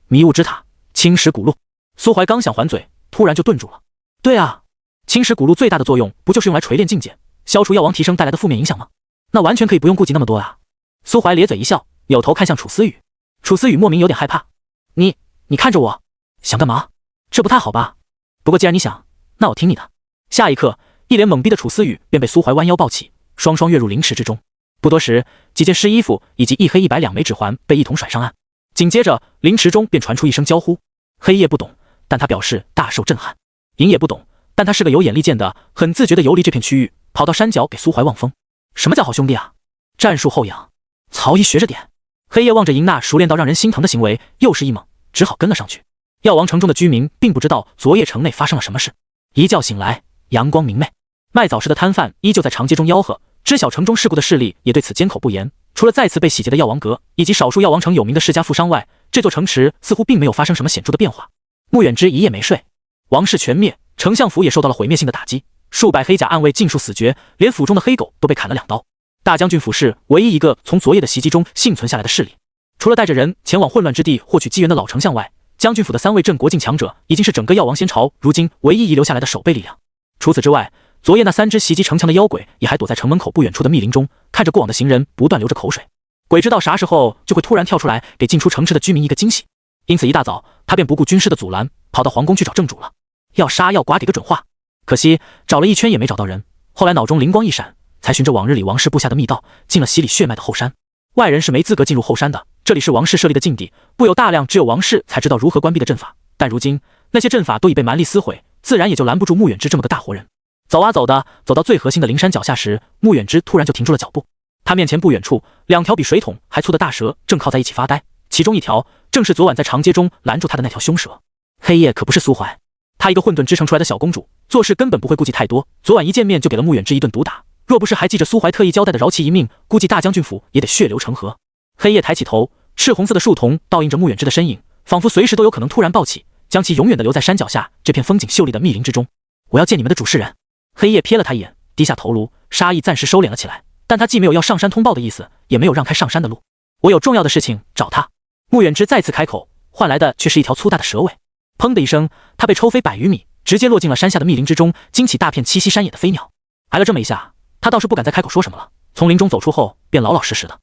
迷雾之塔，青石古路。苏怀刚想还嘴，突然就顿住了。对啊，青石古路最大的作用不就是用来锤炼境界，消除药王提升带来的负面影响吗？那完全可以不用顾及那么多啊。苏怀咧嘴一笑，扭头看向楚思雨。楚思雨莫名有点害怕。你看着我，想干嘛？这不太好吧？不过既然你想，那我听你的。下一刻，一脸懵逼的楚思雨便被苏怀弯腰抱起，双双跃入灵池之中。不多时，几件湿衣服以及1黑1白2枚指环被一同甩上岸。紧接着，灵池中便传出一声娇呼。黑夜不懂，但他表示大受震撼。银也不懂，但他是个有眼力见的，很自觉地游离这片区域，跑到山脚给苏怀望风。什么叫好兄弟啊？战术后仰，曹姨学着点。黑夜望着银那熟练到让人心疼的行为，又是一猛，只好跟了上去。药王城中的居民并不知道昨夜城内发生了什么事。一觉醒来，阳光明媚，卖早市的摊贩依旧在长街中吆喝，知晓城中事故的势力也对此缄口不言。除了再次被洗劫的药王阁以及少数药王城有名的世家富商外，这座城池似乎并没有发生什么显著的变化。穆远之一夜没睡，王室全灭，丞相府也受到了毁灭性的打击，数百黑甲暗卫尽数死绝，连府中的黑狗都被砍了2刀。大将军府是唯一一个从昨夜的袭击中幸存下来的势力。除了带着人前往混乱之地获取机缘的老丞相外，将军府的3位镇国境强者已经是整个药王仙朝如今唯一遗留下来的守备力量。除此之外，昨夜那3只袭击城墙的妖鬼也还躲在城门口不远处的密林中，看着过往的行人不断流着口水。鬼知道啥时候就会突然跳出来给进出城池的居民一个惊喜。因此一大早他便不顾军师的阻拦，跑到皇宫去找正主了。要杀要剐给个准话。可惜找了一圈也没找到人。后来脑中灵光一闪，才循着往日里王氏布下的密道，进了洗礼血脉的后山。外人是没资格进入后山的，这里是王氏设立的禁地，布有大量只有王氏才知道如何关闭的阵法。但如今那些阵法都已被蛮力撕毁，自然也就拦不住穆远之这么个大活人。走啊走的，走到最核心的灵山脚下时，穆远之突然就停住了脚步。他面前不远处，两条比水桶还粗的大蛇正靠在一起发呆，其中一条正是昨晚在长街中拦住他的那条凶蛇。黑夜可不是苏怀，她一个混沌织成出来的小公主，做事根本不会顾忌太多。昨晚一见面就给了穆远之一顿毒打，若不是还记着苏怀特意交代的饶其一命，估计大将军府也得血流成河。黑夜抬起头，赤红色的树瞳倒映着穆远之的身影，仿佛随时都有可能突然暴起，将其永远的留在山脚下这片风景秀丽的密林之中。我要见你们的主事人。黑夜瞥了他一眼，低下头颅，杀意暂时收敛了起来，但他既没有要上山通报的意思，也没有让开上山的路。我有重要的事情找他。穆远之再次开口，换来的却是一条粗大的蛇尾。砰的一声，他被抽飞100余米，直接落进了山下的密林之中，惊起大片栖息山野的飞鸟。挨了这么一下，他倒是不敢再开口说什么了，从林中走出后便老老实实的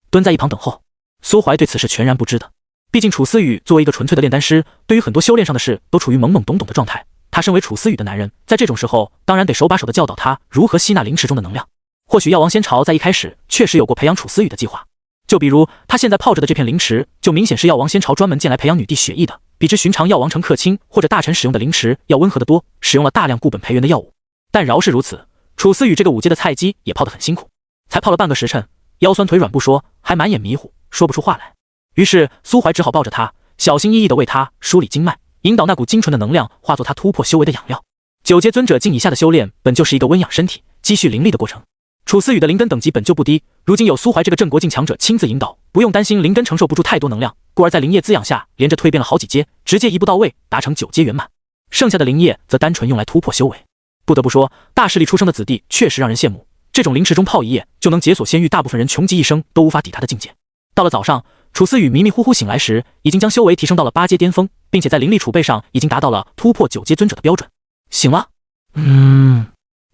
蹲在一旁等候。苏怀对此事全然不知的，毕竟楚思雨作为一个纯粹的炼丹师，对于很多修炼上的事都处于懵懵懂懂的状态。他身为楚思雨的男人，在这种时候当然得手把手的教导他如何吸纳灵池中的能量。或许药王仙朝在一开始确实有过培养楚思雨的计划，就比如他现在泡着的这片灵池，就明显是药王仙朝专门建来培养女帝血液的，比之寻常药王城客卿或者大臣使用的灵池要温和得多，使用了大量固本培元的药物。但饶是如此，楚思雨这个5阶的菜鸡也泡得很辛苦，才泡了半个时辰，腰酸腿软不说，还满眼迷糊，说不出话来。于是苏怀只好抱着他，小心翼翼地为他梳理经脉，引导那股精纯的能量化作他突破修为的养料。9阶尊者境以下的修炼本就是一个温养身体、积蓄灵力的过程。楚思雨的灵根等级本就不低，如今有苏怀这个镇国境强者亲自引导，不用担心灵根承受不住太多能量，故而在灵液滋养下，连着蜕变了好几阶，直接一步到位，达成9阶圆满。剩下的灵液则单纯用来突破修为。不得不说，大势力出生的子弟确实让人羡慕，这种灵池中泡一夜就能解锁仙域大部分人穷极一生都无法抵达的境界。到了早上，楚思雨迷迷糊糊醒来时，已经将修为提升到了8阶巅峰，并且在灵力储备上已经达到了突破9阶尊者的标准。醒了？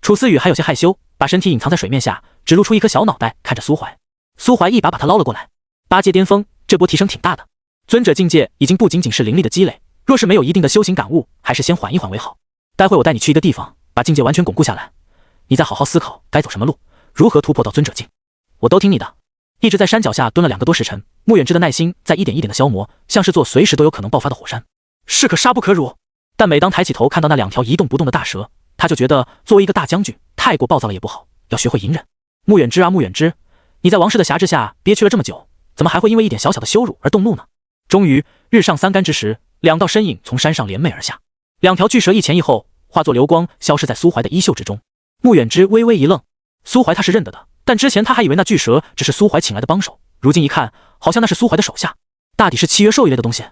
楚思雨还有些害羞，把身体隐藏在水面下，只露出一颗小脑袋看着苏怀。苏怀一把把他捞了过来。8阶巅峰，这波提升挺大的。尊者境界已经不仅仅是灵力的积累，若是没有一定的修行感悟，还是先缓一缓为好。待会我带你去一个地方，把境界完全巩固下来，你再好好思考该走什么路，如何突破到尊者境。我都听你的。一直在山脚下蹲了2个多时辰，穆远之的耐心在一点一点的消磨，像是座随时都有可能爆发的火山，士可杀不可辱。但每当抬起头看到那2条一动不动的大蛇，他就觉得作为一个大将军，太过暴躁了也不好，要学会隐忍。穆远之啊穆远之，你在王氏的辖制下憋屈了这么久，怎么还会因为一点小小的羞辱而动怒呢？终于日上3竿之时，2道身影从山上连袂而下，2条巨蛇一前一后，化作流光消失在苏怀的衣袖之中。穆远之微微一愣，苏怀他是认得的，但之前他还以为那巨蛇只是苏怀请来的帮手，如今一看，好像那是苏怀的手下，大抵是契约兽一类的东西。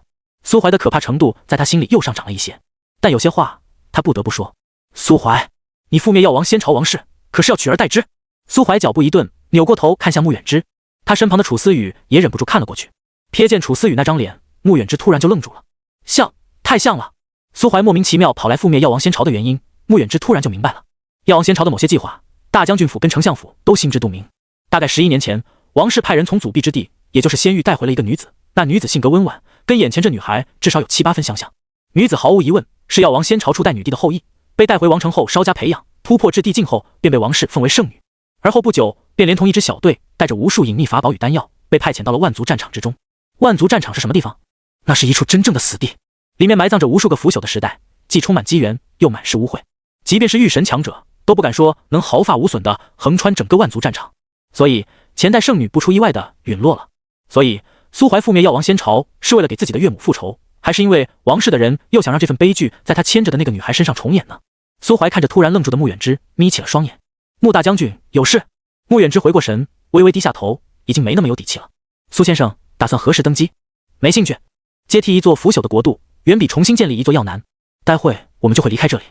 苏怀的可怕程度在他心里又上涨了一些，但有些话他不得不说。苏怀，你覆灭药王仙朝王室，可是要取而代之？苏怀脚步一顿，扭过头看向穆远之，他身旁的楚思雨也忍不住看了过去，瞥见楚思雨那张脸，穆远之突然就愣住了，像，太像了。苏怀莫名其妙跑来覆灭药王仙朝的原因，穆远之突然就明白了。药王仙朝的某些计划，大将军府跟丞相府都心知肚明。大概11年前，王氏派人从祖壁之地，也就是仙域带回了一个女子，那女子性格温婉，跟眼前这女孩至少有7、8分相像。女子毫无疑问是药王仙朝初代女帝的后裔，被带回王城后稍加培养，突破至帝境后便被王氏奉为圣女，而后不久便连同一支小队，带着无数隐秘法宝与丹药，被派遣到了万族战场之中。万族战场是什么地方？那是一处真正的死地，里面埋葬着无数个腐朽的时代，既充满机缘，又满是污秽。即便是御神强者都不敢说能毫发无损地横穿整个万族战场，所以前代圣女不出意外地陨落了。所以苏怀覆灭药王仙朝是为了给自己的岳母复仇，还是因为王氏的人又想让这份悲剧在他牵着的那个女孩身上重演呢？苏怀看着突然愣住的穆远之，眯起了双眼。穆大将军有事？穆远之回过神，微微低下头，已经没那么有底气了。苏先生打算何时登基？没兴趣。接替一座腐朽的国度，远比重新建立一座要难。待会我们就会离开这里。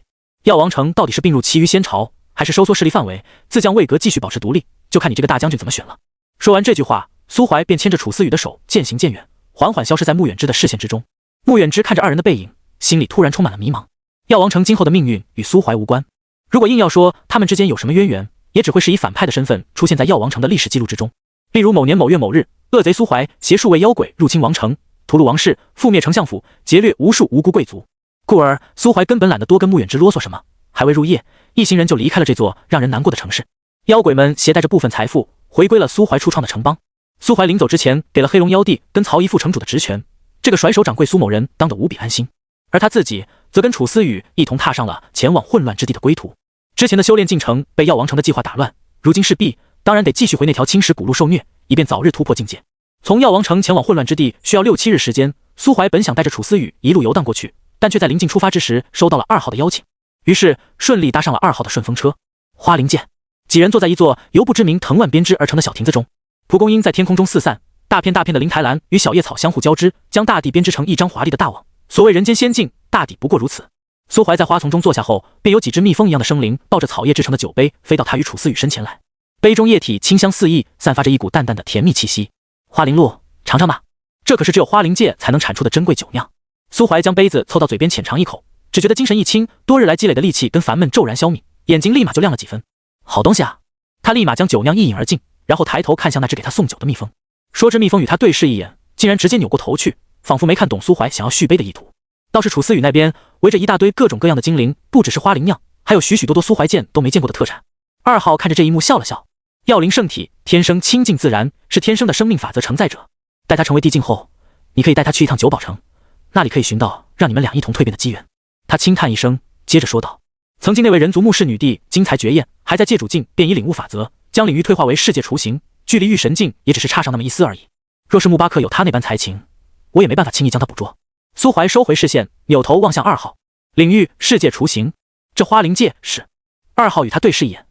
药王城到底是并入其余仙朝，还是收缩势力范围，自降位格继续保持独立，就看你这个大将军怎么选了。说完这句话，苏怀便牵着楚思雨的手渐行渐远，缓缓消失在穆远之的视线之中。穆远之看着2人的背影，心里突然充满了迷茫。药王城今后的命运与苏怀无关，如果硬要说他们之间有什么渊源，也只会是以反派的身份出现在药王城的历史记录之中。例如某年某月某日，恶贼苏怀携数位妖鬼入侵王城，屠戮王室，覆灭丞相府，劫掠无数无辜贵族。故而苏怀根本懒得多跟穆远之啰嗦什么，还未入夜，一行人就离开了这座让人难过的城市。妖鬼们携带着部分财富回归了苏怀初创的城邦。苏怀临走之前给了黑龙妖帝跟曹姨副城主的职权，这个甩手掌柜苏某人当得无比安心，而他自己则跟楚思雨一同踏上了前往混乱之地的归途。之前的修炼进程被药王城的计划打乱，如今势必当然得继续回那条青石古路受虐，以便早日突破境界。从药王城前往混乱之地需要6-7日时间，苏怀本想带着楚思雨一路游荡过去，但却在临近出发之时收到了2号的邀请，于是顺利搭上了2号的顺风车。花灵界，几人坐在一座由不知名藤蔓编织而成的小亭子中，蒲公英在天空中四散，大片大片的灵台兰与小叶草相互交织，将大地编织成一张华丽的大网。所谓人间仙境，大抵不过如此。苏怀在花丛中坐下后，便有几只蜜蜂一样的生灵抱着草叶制成的酒杯飞到他与楚思雨身前来，杯中液体清香四溢，散发着一股淡淡的甜蜜气息。花灵露，尝尝吧，这可是只有花灵界才能产出的珍贵酒酿。苏怀将杯子凑到嘴边浅尝一口，只觉得精神一清，多日来积累的戾气跟烦闷骤然消弭，眼睛立马就亮了几分。好东西啊！他立马将酒酿一饮而尽，然后抬头看向那只给他送酒的蜜蜂。说只蜜蜂与他对视一眼，竟然直接扭过头去，仿佛没看懂苏怀想要续杯的意图。倒是楚思雨那边围着一大堆各种各样的精灵，不只是花灵酿，还有许许多多苏怀见都没见过的特产。2号看着这一幕笑了笑，药灵圣体天生清净自然，是天生的生命法则承载者。待他成为地境后，你可以带他去一趟九宝城，那里可以寻到让你们俩一同蜕变的机缘。他轻叹一声，接着说道：曾经那位人族穆氏女帝精彩绝艳，还在界主境便已领悟法则，将领域退化为世界雏形，距离御神境也只是差上那么一丝而已。若是穆巴克有他那般才情，我也没办法轻易将他捕捉。苏怀收回视线，扭头望向2号。领域世界雏形，这花灵界是？2号与他对视一眼。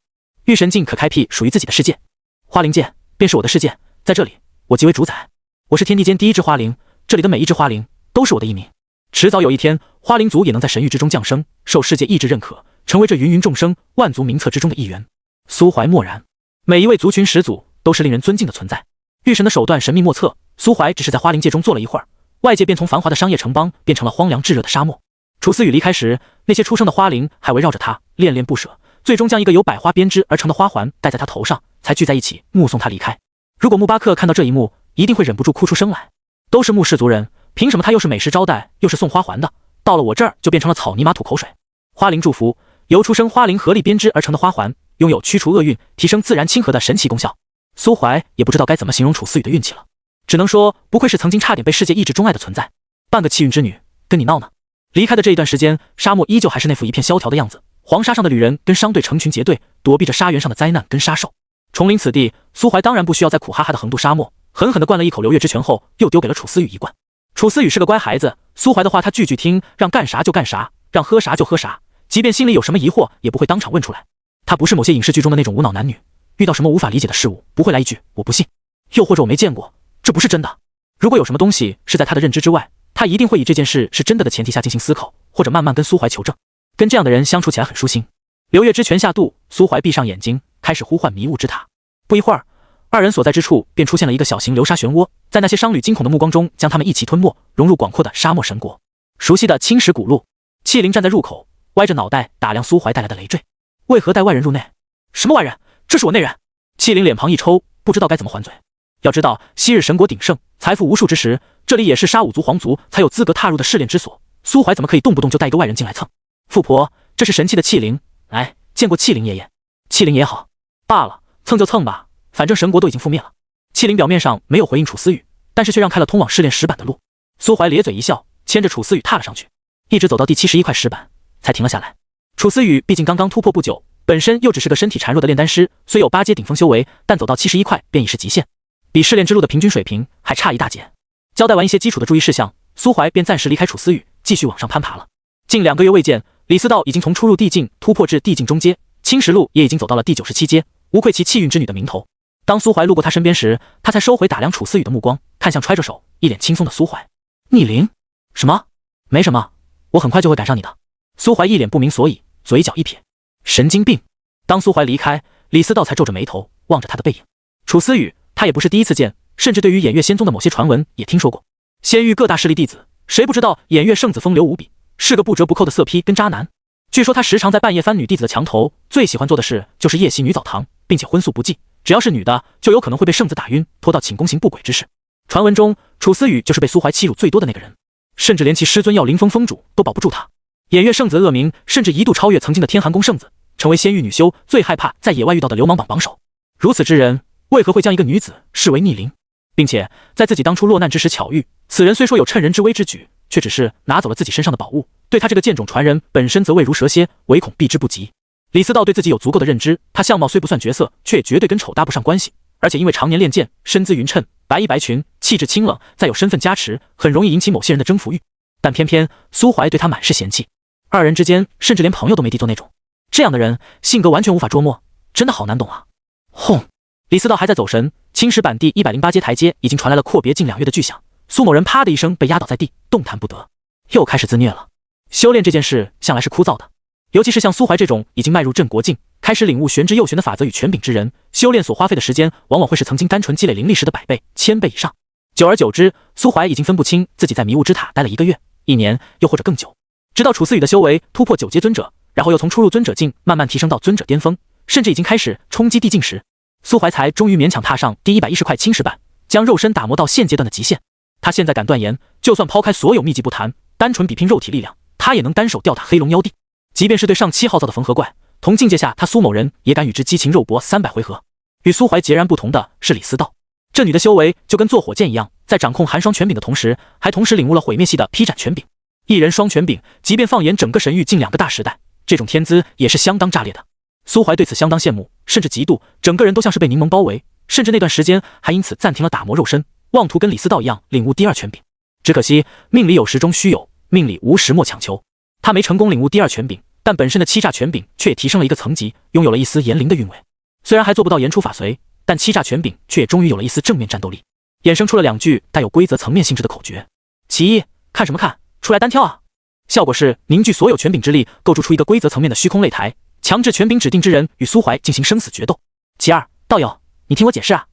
御神境可开辟属于自己的世界，花灵界便是我的世界，在这里我即为主宰。我是天地间第一只花灵，这里的每一只花灵都是我的一名。迟早有一天，花灵族也能在神域之中降生，受世界意志认可，成为这芸芸众生万族名册之中的一员。苏怀默然，每一位族群始祖都是令人尊敬的存在。御神的手段神秘莫测，苏怀只是在花灵界中坐了一会儿，外界便从繁华的商业城邦变成了荒凉炙热的沙漠。楚思雨离开时，那些出生的花灵还围绕着他，恋恋不舍，最终将一个由百花编织而成的花环戴在他头上，才聚在一起目送他离开。如果穆巴克看到这一幕，一定会忍不住哭出声来。都是穆氏族人，凭什么他又是美食招待，又是送花环的，到了我这儿就变成了草泥马吐口水？花灵祝福，由出生花灵合力编织而成的花环，拥有驱除厄运、提升自然亲和的神奇功效。苏怀也不知道该怎么形容楚思雨的运气了，只能说不愧是曾经差点被世界意志钟爱的存在。半个气运之女，跟你闹呢。离开的这一段时间，沙漠依旧还是那副一片萧条的样子，黄沙上的旅人跟商队成群结队，躲避着沙原上的灾难跟杀兽。重临此地，苏怀当然不需要再苦哈哈的横渡沙漠，狠狠地灌了一口流月之泉后，又丢给了楚思雨一罐。楚思雨是个乖孩子，苏怀的话他句句听，让干啥就干啥，让喝啥就喝啥，即便心里有什么疑惑，也不会当场问出来。他不是某些影视剧中的那种无脑男女，遇到什么无法理解的事物，不会来一句我不信，又或者我没见过，这不是真的。如果有什么东西是在他的认知之外，他一定会以这件事是真的的前提下进行思考，或者慢慢跟苏怀求证。跟这样的人相处起来很舒心。流月之泉下肚，苏怀闭上眼睛，开始呼唤迷雾之塔。不一会儿，二人所在之处便出现了一个小型流沙漩涡，在那些商旅惊恐的目光中，将他们一起吞没，融入广阔的沙漠神国。熟悉的青石古路，气灵站在入口，歪着脑袋打量苏怀带来的累赘。为何带外人入内？什么外人？这是我内人。气灵脸庞一抽，不知道该怎么还嘴。要知道，昔日神国鼎盛，财富无数之时，这里也是沙五族皇族才有资格踏入的试炼之所。苏怀怎么可以动不动就带一个外人进来蹭？富婆，这是神器的气灵，来，见过气灵爷爷。气灵也好，罢了，蹭就蹭吧，反正神国都已经覆灭了。气灵表面上没有回应楚思雨，但是却让开了通往试炼石板的路。苏怀咧嘴一笑，牵着楚思雨踏了上去，一直走到第71块石板，才停了下来。楚思雨毕竟刚刚突破不久，本身又只是个身体孱弱的炼丹师，虽有8阶顶峰修为，但走到71块便已是极限，比试炼之路的平均水平还差一大截。交代完一些基础的注意事项，苏怀便暂时离开楚思雨，继续往上攀爬了。近2个月未见，李思道已经从初入地境突破至地境中阶，青石路也已经走到了第97阶，无愧其气运之女的名头。当苏怀路过他身边时，他才收回打量楚思雨的目光，看向揣着手一脸轻松的苏怀。逆鳞？什么？没什么，我很快就会赶上你的。苏怀一脸不明所以，嘴角一撇，神经病。当苏怀离开，李思道才皱着眉头望着他的背影。楚思雨他也不是第一次见，甚至对于偃月仙宗的某些传闻也听说过。仙域各大势力弟子，谁不知道偃月圣子风流无比，是个不折不扣的色批跟渣男。据说他时常在半夜翻女弟子的墙头，最喜欢做的事就是夜袭女澡堂，并且荤素不忌，只要是女的就有可能会被圣子打晕，拖到寝宫行不轨之事。传闻中楚思雨就是被苏怀欺辱最多的那个人，甚至连其师尊药灵峰峰主都保不住他。偃月圣子的恶名甚至一度超越曾经的天寒宫圣子，成为仙域女修最害怕在野外遇到的流氓榜首。如此之人，为何会将一个女子视为逆鳞，并且在自己当初落难之时巧遇？此人虽说有趁人之危之举，却只是拿走了自己身上的宝物，对他这个剑种传人本身则畏如蛇蝎，唯恐避之不及。李思道对自己有足够的认知，他相貌虽不算绝色，却也绝对跟丑搭不上关系，而且因为常年练剑，身姿匀称，白衣白裙，气质清冷，再有身份加持，很容易引起某些人的征服欲。但偏偏苏怀对他满是嫌弃，二人之间甚至连朋友都没地做那种。这样的人性格完全无法捉摸，真的好难懂啊！轰！李思道还在走神，青石板第108阶台阶已经传来了阔别近2月的巨响，苏某人啪的一声被压倒在地，动弹不得，又开始自虐了。修炼这件事向来是枯燥的，尤其是像苏怀这种已经迈入镇国境，开始领悟玄之又玄的法则与权柄之人，修炼所花费的时间往往会是曾经单纯积累灵力时的100倍、1000倍以上。久而久之，苏怀已经分不清自己在迷雾之塔待了1个月、1年，又或者更久。直到楚思雨的修为突破9阶尊者，然后又从初入尊者境慢慢提升到尊者巅峰，甚至已经开始冲击地境时，苏怀才终于勉强踏上第110块青石板，将肉身打磨到现阶段的极限。他现在敢断言，就算抛开所有秘籍不谈，单纯比拼肉体力量，他也能单手吊打黑龙妖帝。即便是对上7号造的缝合怪，同境界下他苏某人也敢与之激情肉搏300回合。与苏怀截然不同的是李思道，这女的修为就跟坐火箭一样，在掌控寒霜权柄的同时，还同时领悟了毁灭系的劈斩权柄。一人双权柄，即便放眼整个神域近2个大时代，这种天资也是相当炸裂的。苏怀对此相当羡慕，甚至嫉妒，整个人都像是被柠檬包围，甚至那段时间还因此暂停了打磨肉身，妄图跟李思道一样领悟第2权柄。只可惜命里有时终须有，命里无时莫强求。他没成功领悟第2权柄，但本身的欺诈权柄却也提升了一个层级，拥有了一丝炎灵的韵味。虽然还做不到言出法随，但欺诈权柄却也终于有了一丝正面战斗力，衍生出了2句带有规则层面性质的口诀。其一，看什么看，出来单挑啊！效果是凝聚所有权柄之力，构筑出一个规则层面的虚空擂台，强制权柄指定之人与苏怀进行生死决斗。其二，道友，你听我解释啊！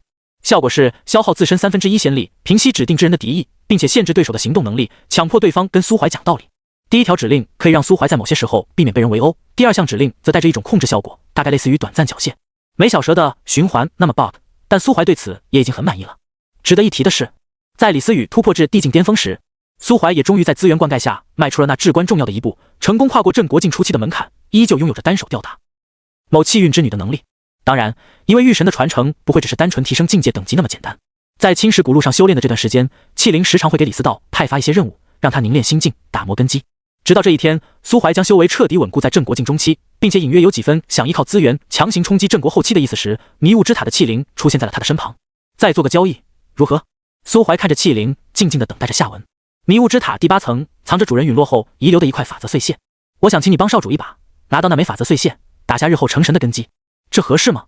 效果是消耗自身1/3仙力，平息指定之人的敌意，并且限制对手的行动能力，强迫对方跟苏怀讲道理。第一条指令可以让苏怀在某些时候避免被人围殴，第2项指令则带着一种控制效果，大概类似于短暂缴械，没小蛇的循环那么 bug， 但苏怀对此也已经很满意了。值得一提的是，在李思雨突破至地境巅峰时，苏怀也终于在资源灌溉下迈出了那至关重要的一步，成功跨过镇国境初期的门槛，依旧拥有着单手吊打某气运之女的能力。当然，因为御神的传承不会只是单纯提升境界等级那么简单，在青石古路上修炼的这段时间，气灵时常会给李思道派发一些任务，让他凝练心境，打磨根基。直到这一天，苏怀将修为彻底稳固在镇国境中期，并且隐约有几分想依靠资源强行冲击镇国后期的意思时，迷雾之塔的气灵出现在了他的身旁。再做个交易，如何？苏怀看着气灵，静静地等待着下文。迷雾之塔第8层藏着主人陨落后遗留的一块法则碎屑，我想请你帮少主一把，拿到那枚法则碎屑，打下日后成神的根基，这合适吗？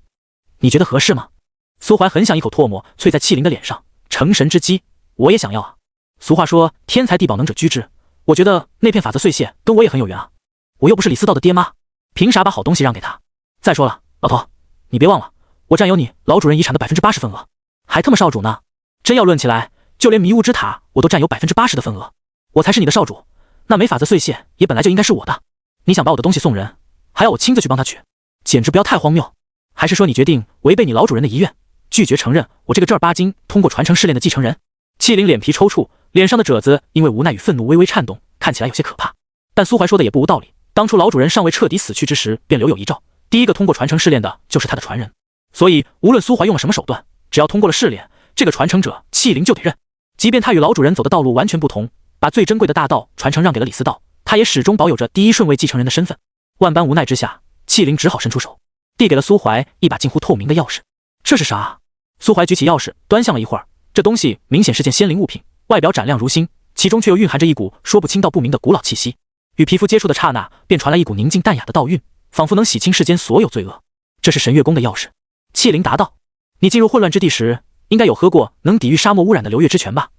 你觉得合适吗？苏怀很想一口唾沫啐在气灵的脸上，成神之机，我也想要啊！俗话说天才地宝能者居之，我觉得那片法则碎屑跟我也很有缘啊！我又不是李思道的爹妈，凭啥把好东西让给他？再说了，老头，你别忘了，我占有你老主人遗产的80%份额，还他妈少主呢！真要论起来，就连迷雾之塔我都占有80%的份额，我才是你的少主，那枚法则碎屑也本来就应该是我的。你想把我的东西送人，还要我亲自去帮他取，简直不要太荒谬！还是说你决定违背你老主人的遗愿，拒绝承认我这个正儿八经通过传承试炼的继承人？气灵脸皮抽搐，脸上的褶子因为无奈与愤怒微微颤动，看起来有些可怕。但苏怀说的也不无道理，当初老主人尚未彻底死去之时，便留有遗诏，第一个通过传承试炼的就是他的传人，所以无论苏怀用了什么手段，只要通过了试炼，这个传承者气灵就得认。即便他与老主人走的道路完全不同，把最珍贵的大道传承让给了李思道，他也始终保有着第一顺位继承人的身份。万般无奈之下，气灵只好伸出手，递给了苏怀一把近乎透明的钥匙。这是啥？苏怀举起钥匙，端详了一会儿，这东西明显是件仙灵物品，外表斩亮如星，其中却又蕴含着一股说不清道不明的古老气息。与皮肤接触的刹那，便传来一股宁静淡雅的道韵，仿佛能洗清世间所有罪恶。这是神月宫的钥匙。气灵答道：你进入混乱之地时，应该有喝过能抵御沙漠污染的流月之泉吧？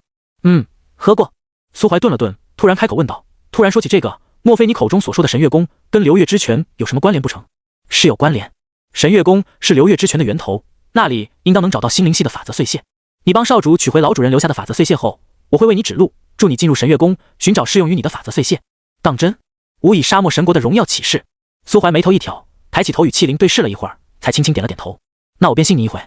喝过。苏怀顿了顿，突然开口问道：突然说起这个，莫非你口中所说的神月宫跟流月之泉有什么关联不成？是有关联，神月宫是流月之泉的源头，那里应当能找到心灵系的法则碎屑。你帮少主取回老主人留下的法则碎屑后，我会为你指路，助你进入神月宫，寻找适用于你的法则碎屑。当真？吾以沙漠神国的荣耀起誓。苏怀眉头一挑，抬起头与气灵对视了一会儿，才轻轻点了点头。那我便信你一回。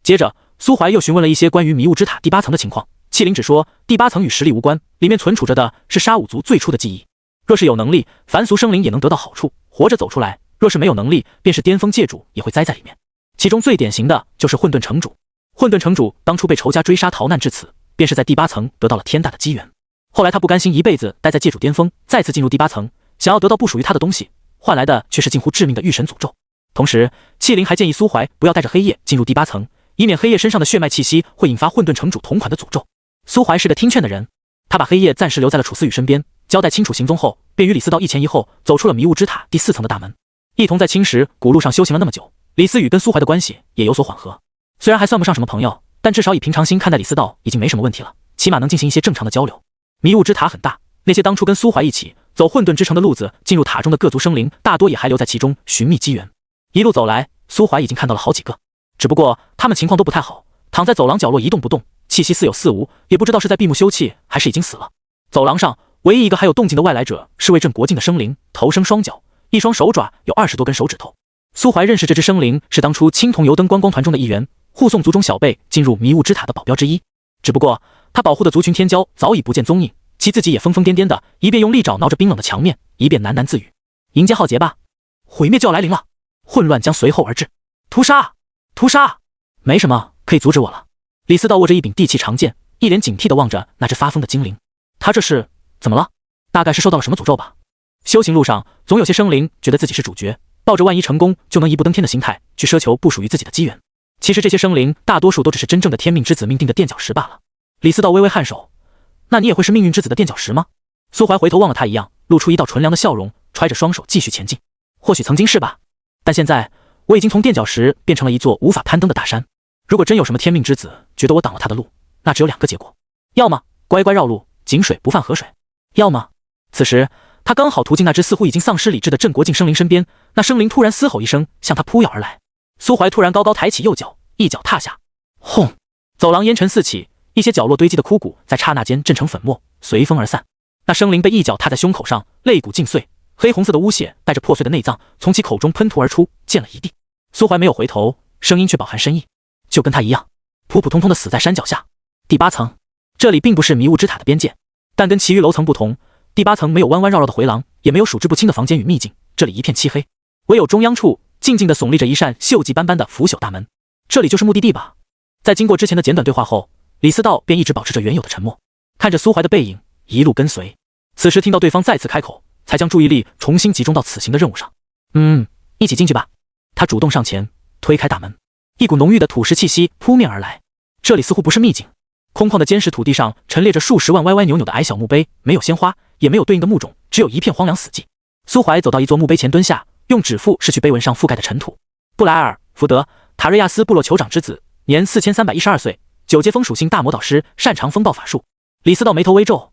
接着苏怀又询问了一些关于迷雾之塔第8层的情况，气灵只说第8层与实力无关，里面存储着的是沙武族最初的记忆。若是有能力，凡俗生灵也能得到好处，活着走出来；若是没有能力，便是巅峰界主也会栽在里面。其中最典型的就是混沌城主。混沌城主当初被仇家追杀逃难至此，便是在第8层得到了天大的机缘。后来他不甘心一辈子待在界主巅峰，再次进入第8层，想要得到不属于他的东西，换来的却是近乎致命的御神诅咒。同时，气灵还建议苏怀不要带着黑夜进入第8层，以免黑夜身上的血脉气息会引发混沌城主同款的诅咒。苏怀是个听劝的人，他把黑夜暂时留在了楚思雨身边，交代清楚行踪后，便与李思道一前一后走出了迷雾之塔第4层的大门，一同在青石古路上修行了那么久。李思雨跟苏怀的关系也有所缓和，虽然还算不上什么朋友，但至少以平常心看待李思道已经没什么问题了，起码能进行一些正常的交流。迷雾之塔很大，那些当初跟苏怀一起走混沌之城的路子进入塔中的各族生灵，大多也还留在其中寻觅机缘。一路走来，苏怀已经看到了好几个，只不过他们情况都不太好，躺在走廊角落一动不动，气息似有似无，也不知道是在闭目休憩还是已经死了。走廊上唯一一个还有动静的外来者是位镇国境的生灵，头生双脚，一双手爪有20多根手指头。苏怀认识这只生灵是当初青铜油灯观光团中的一员，护送族中小辈进入迷雾之塔的保镖之一。只不过他保护的族群天骄早已不见踪影，其自己也疯疯癫癫的，一边用利爪挠着冰冷的墙面，一边喃喃自语：迎接浩劫吧，毁灭就要来临了，混乱将随后而至，屠杀，屠杀！没什么可以阻止我了。李思道握着一柄地气长剑，一脸警惕地望着那只发疯的精灵。他这是怎么了？大概是受到了什么诅咒吧。修行路上总有些生灵觉得自己是主角，抱着万一成功就能一步登天的心态去奢求不属于自己的机缘。其实这些生灵大多数都只是真正的天命之子命定的垫脚石罢了。李思道微微颔首，那你也会是命运之子的垫脚石吗？苏怀回头望了他一样，露出一道纯良的笑容，揣着双手继续前进。或许曾经是吧，但现在我已经从垫脚石变成了一座无法攀登的大山。如果真有什么天命之子觉得我挡了他的路，那只有2个结果，要么乖乖绕路，井水不犯河水，要么……此时他刚好途经那只似乎已经丧失理智的镇国境生灵身边，那生灵突然嘶吼一声，向他扑咬而来。苏怀突然高高抬起右脚，一脚踏下，轰！走廊烟尘四起，一些角落堆积的枯骨在刹那间震成粉末，随风而散。那生灵被一脚踏在胸口上，肋骨尽碎，黑红色的污血带着破碎的内脏从其口中喷吐而出，溅了一地。苏怀没有回头，声音却饱含深意，就跟他一样，普普通通的死在山脚下。第8层，这里并不是迷雾之塔的边界，但跟其余楼层不同，第8层没有弯弯绕绕的回廊，也没有数之不清的房间与秘境，这里一片漆黑，唯有中央处静静地耸立着一扇锈迹斑斑的腐朽大门。这里就是目的地吧？在经过之前的简短对话后，李思道便一直保持着原有的沉默，看着苏怀的背影一路跟随。此时听到对方再次开口，才将注意力重新集中到此行的任务上。一起进去吧。他主动上前推开大门，一股浓郁的土石气息扑面而来。这里似乎不是秘境，空旷的坚实土地上陈列着数十万歪歪扭扭的矮小墓碑，没有鲜花，也没有对应的墓种，只有一片荒凉死寂。苏怀走到一座墓碑前蹲下，用指腹拭去碑文上覆盖的尘土。布莱尔·福德·塔瑞亚斯部落酋长之子，年4312岁，9阶风属性大魔导师，擅长风暴法术。李思道眉头微皱，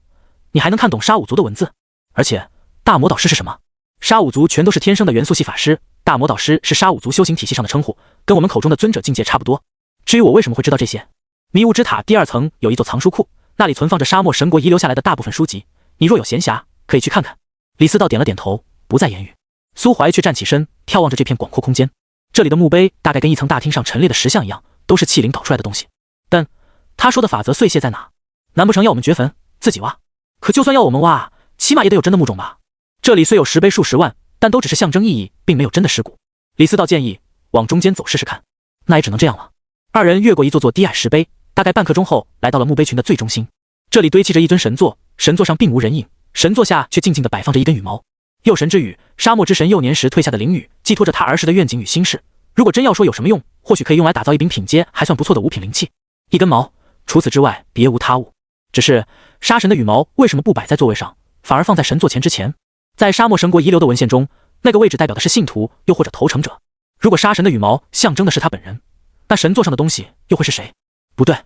你还能看懂沙五族的文字？而且大魔导师是什么？沙五族全都是天生的元素系法师，大魔导师是沙五族修行体系上的称呼，跟我们口中的尊者境界差不多。至于我为什么会知道这些，迷雾之塔第2层有一座藏书库，那里存放着沙漠神国遗留下来的大部分书籍，你若有闲暇可以去看看。李思道点了点头，不再言语。苏怀却站起身，眺望着这片广阔空间。这里的墓碑大概跟一层大厅上陈列的石像一样，都是气灵搞出来的东西。但他说的法则碎屑在哪？难不成要我们掘坟自己挖？可就算要我们挖，起码也得有真的墓种吧？这里虽有石碑数十万，但都只是象征意义，并没有真的尸骨。李思道建议往中间走试试看，那也只能这样了。2人越过一座座低矮石碑，大概半刻钟后来到了墓碑群的最中心。这里堆砌着一尊神座，神座上并无人影，神座下却静静地摆放着一根羽毛。幼神之羽，沙漠之神幼年时退下的灵羽，寄托着他儿时的愿景与心事。如果真要说有什么用，或许可以用来打造一柄品阶还算不错的5品灵器。一根毛，除此之外别无他物。只是沙神的羽毛为什么不摆在座位上，反而放在神座前之前？在沙漠神国遗留的文献中，那个位置代表的是信徒，又或者投诚者。如果沙神的羽毛象征的是他本人，那神座上的东西又会是谁？不对，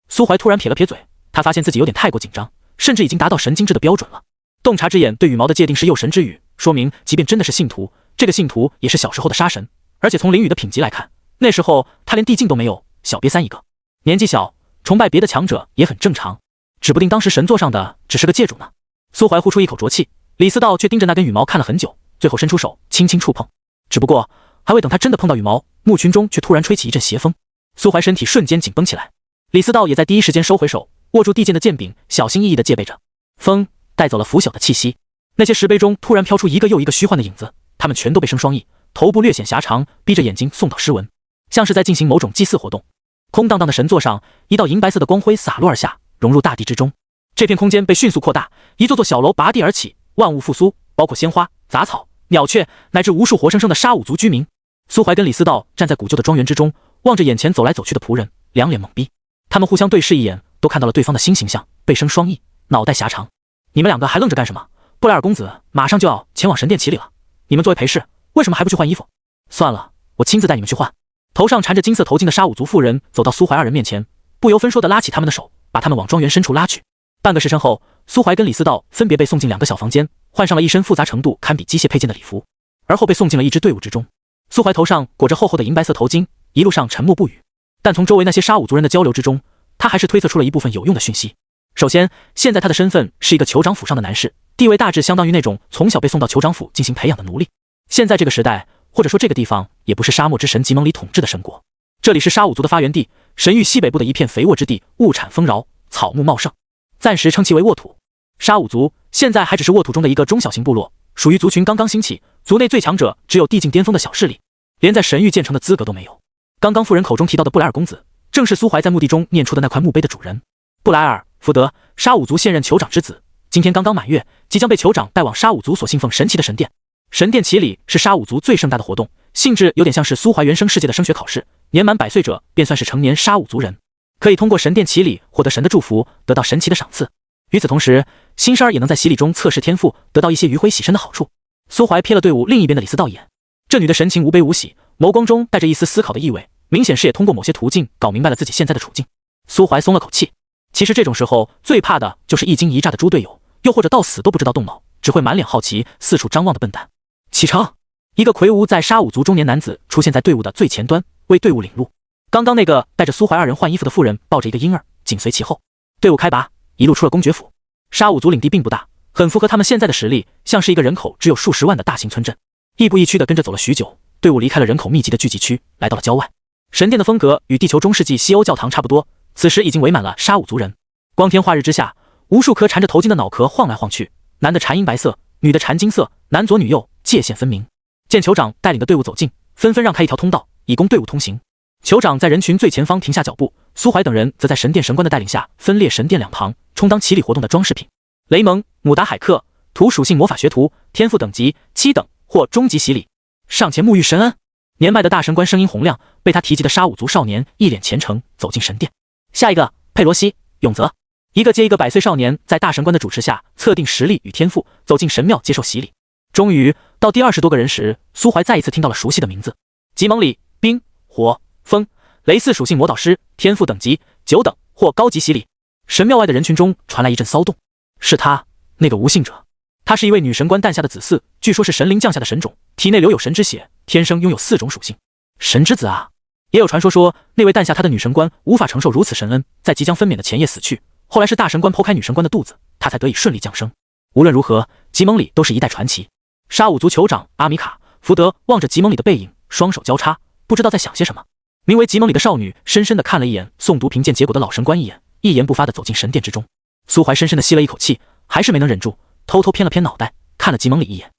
苏怀突然撇了撇嘴，他发现自己有点太过紧张，甚至已经达到神经质的标准了。洞察之眼对羽毛的界定是幼神之羽，说明即便真的是信徒，这个信徒也是小时候的沙神。而且从灵羽的品级来看，那时候他连地境都没有，小瘪三一个。年纪小，崇拜别的强者也很正常，指不定当时神座上的只是个界主呢。苏怀呼出一口浊气，李思道却盯着那根羽毛看了很久，最后伸出手轻轻触碰。只不过还未等他真的碰到羽毛，墓群中却突然吹起一阵邪风，苏怀身体瞬间紧绷起来。李思道也在第一时间收回手，握住地剑的剑柄，小心翼翼地戒备着。风带走了腐朽的气息，那些石碑中突然飘出一个又一个虚幻的影子，他们全都被生双翼，头部略显狭长，闭着眼睛诵叨诗文，像是在进行某种祭祀活动。空荡荡的神座上，一道银白色的光辉洒落而下，融入大地之中。这片空间被迅速扩大，一座座小楼拔地而起，万物复苏，包括鲜花、杂草、鸟雀，乃至无数活生生的沙五族居民。苏怀跟李思道站在古旧的庄园之中，望着眼前走来走去的仆人，两脸懵逼。他们互相对视一眼，都看到了对方的新形象，背生双翼，脑袋狭长。你们两个还愣着干什么？布莱尔公子马上就要前往神殿祈礼了，你们作为陪侍，为什么还不去换衣服？算了，我亲自带你们去换。头上缠着金色头巾的沙五族妇人走到苏怀二人面前，不由分说地拉起他们的手，把他们往庄园深处拉去。半个时辰后，苏怀跟李思道分别被送进两个小房间，换上了一身复杂程度堪比机械配件的礼服，而后被送进了一支队伍之中。苏怀头上裹着厚厚的银白色头巾，一路上沉默不语，但从周围那些沙五族人的交流之中，他还是推测出了一部分有用的讯息。首先，现在他的身份是一个酋长府上的男士，地位大致相当于那种从小被送到酋长府进行培养的奴隶。现在这个时代，或者说这个地方，也不是沙漠之神吉蒙里统治的神国，这里是沙五族的发源地，神域西北部的一片肥沃之地，物产丰饶，草木茂盛，暂时称其为沃土。沙五族现在还只是沃土中的一个中小型部落，属于族群刚刚兴起，族内最强者只有地境巅峰的小势力，连在神域建成的资格都没有。刚刚妇人口中提到的布莱尔公子，正是苏怀在墓地中念出的那块墓碑的主人。布莱尔·福德，沙五族现任酋长之子，今天刚刚满月，即将被酋长带往沙五族所信奉神奇的神殿。神殿祈礼是沙五族最盛大的活动，性质有点像是苏怀原生世界的升学考试，年满100岁者便算是成年沙五族人，可以通过神殿祈礼获得神的祝福，得到神奇的赏赐。与此同时，新生儿也能在洗礼中测试天赋，得到一些余晖洗身的好处。苏怀瞥了队伍另一边的李思道一眼，这女的神情无悲无喜，眸光中带着一丝思考的意味，明显是也通过某些途径搞明白了自己现在的处境。苏怀松了口气，其实这种时候最怕的就是一惊一乍的猪队友，又或者到死都不知道动脑，只会满脸好奇四处张望的笨蛋。启程！一个魁梧在沙五族中年男子出现在队伍的最前端，为队伍领路。刚刚那个带着苏怀二人换衣服的妇人抱着一个婴儿，紧随其后。队伍开拔，一路出了公爵府。沙五族领地并不大，很符合他们现在的实力，像是一个人口只有数十万的大型村镇。亦步亦趋地跟着走了许久，队伍离开了人口密集的聚集区，来到了郊外。神殿的风格与地球中世纪西欧教堂差不多，此时已经围满了沙五族人。光天化日之下，无数颗缠着头巾的脑壳晃来晃去，男的缠银白色，女的缠金色，男左女右，界限分明。见酋长带领的队伍走近，纷纷让开一条通道，以供队伍通行。酋长在人群最前方停下脚步，苏怀等人则在神殿神官的带领下分列神殿两旁，充当祈礼活动的装饰品。雷蒙、姆达海克，土属性魔法学徒，天赋等级7等或中级洗礼，上前沐浴神恩。年迈的大神官声音洪亮，被他提及的沙五族少年一脸虔诚走进神殿。下一个，佩罗西、永泽，一个接一个100岁少年在大神官的主持下测定实力与天赋，走进神庙接受洗礼。终于到第20多个人时，苏怀再一次听到了熟悉的名字：吉蒙里，冰、火、风、雷4属性魔导师，天赋等级9等或高级洗礼。神庙外的人群中传来一阵骚动，是他，那个无姓者。他是一位女神官诞下的子嗣，据说是神灵降下的神种，体内流有神之血，天生拥有4种属性。神之子啊！也有传说说，那位诞下他的女神官无法承受如此神恩，在即将分娩的前夜死去。后来是大神官剖开女神官的肚子，他才得以顺利降生。无论如何，吉蒙里都是一代传奇。沙五族酋长阿米卡·福德望着吉蒙里的背影，双手交叉，不知道在想些什么。名为吉蒙里的少女深深地看了一眼诵读评鉴结果的老神官一眼，一言不发地走进神殿之中。苏怀深深地吸了一口气，还是没能忍住，偷偷偏了偏脑袋，看了吉蒙里一眼。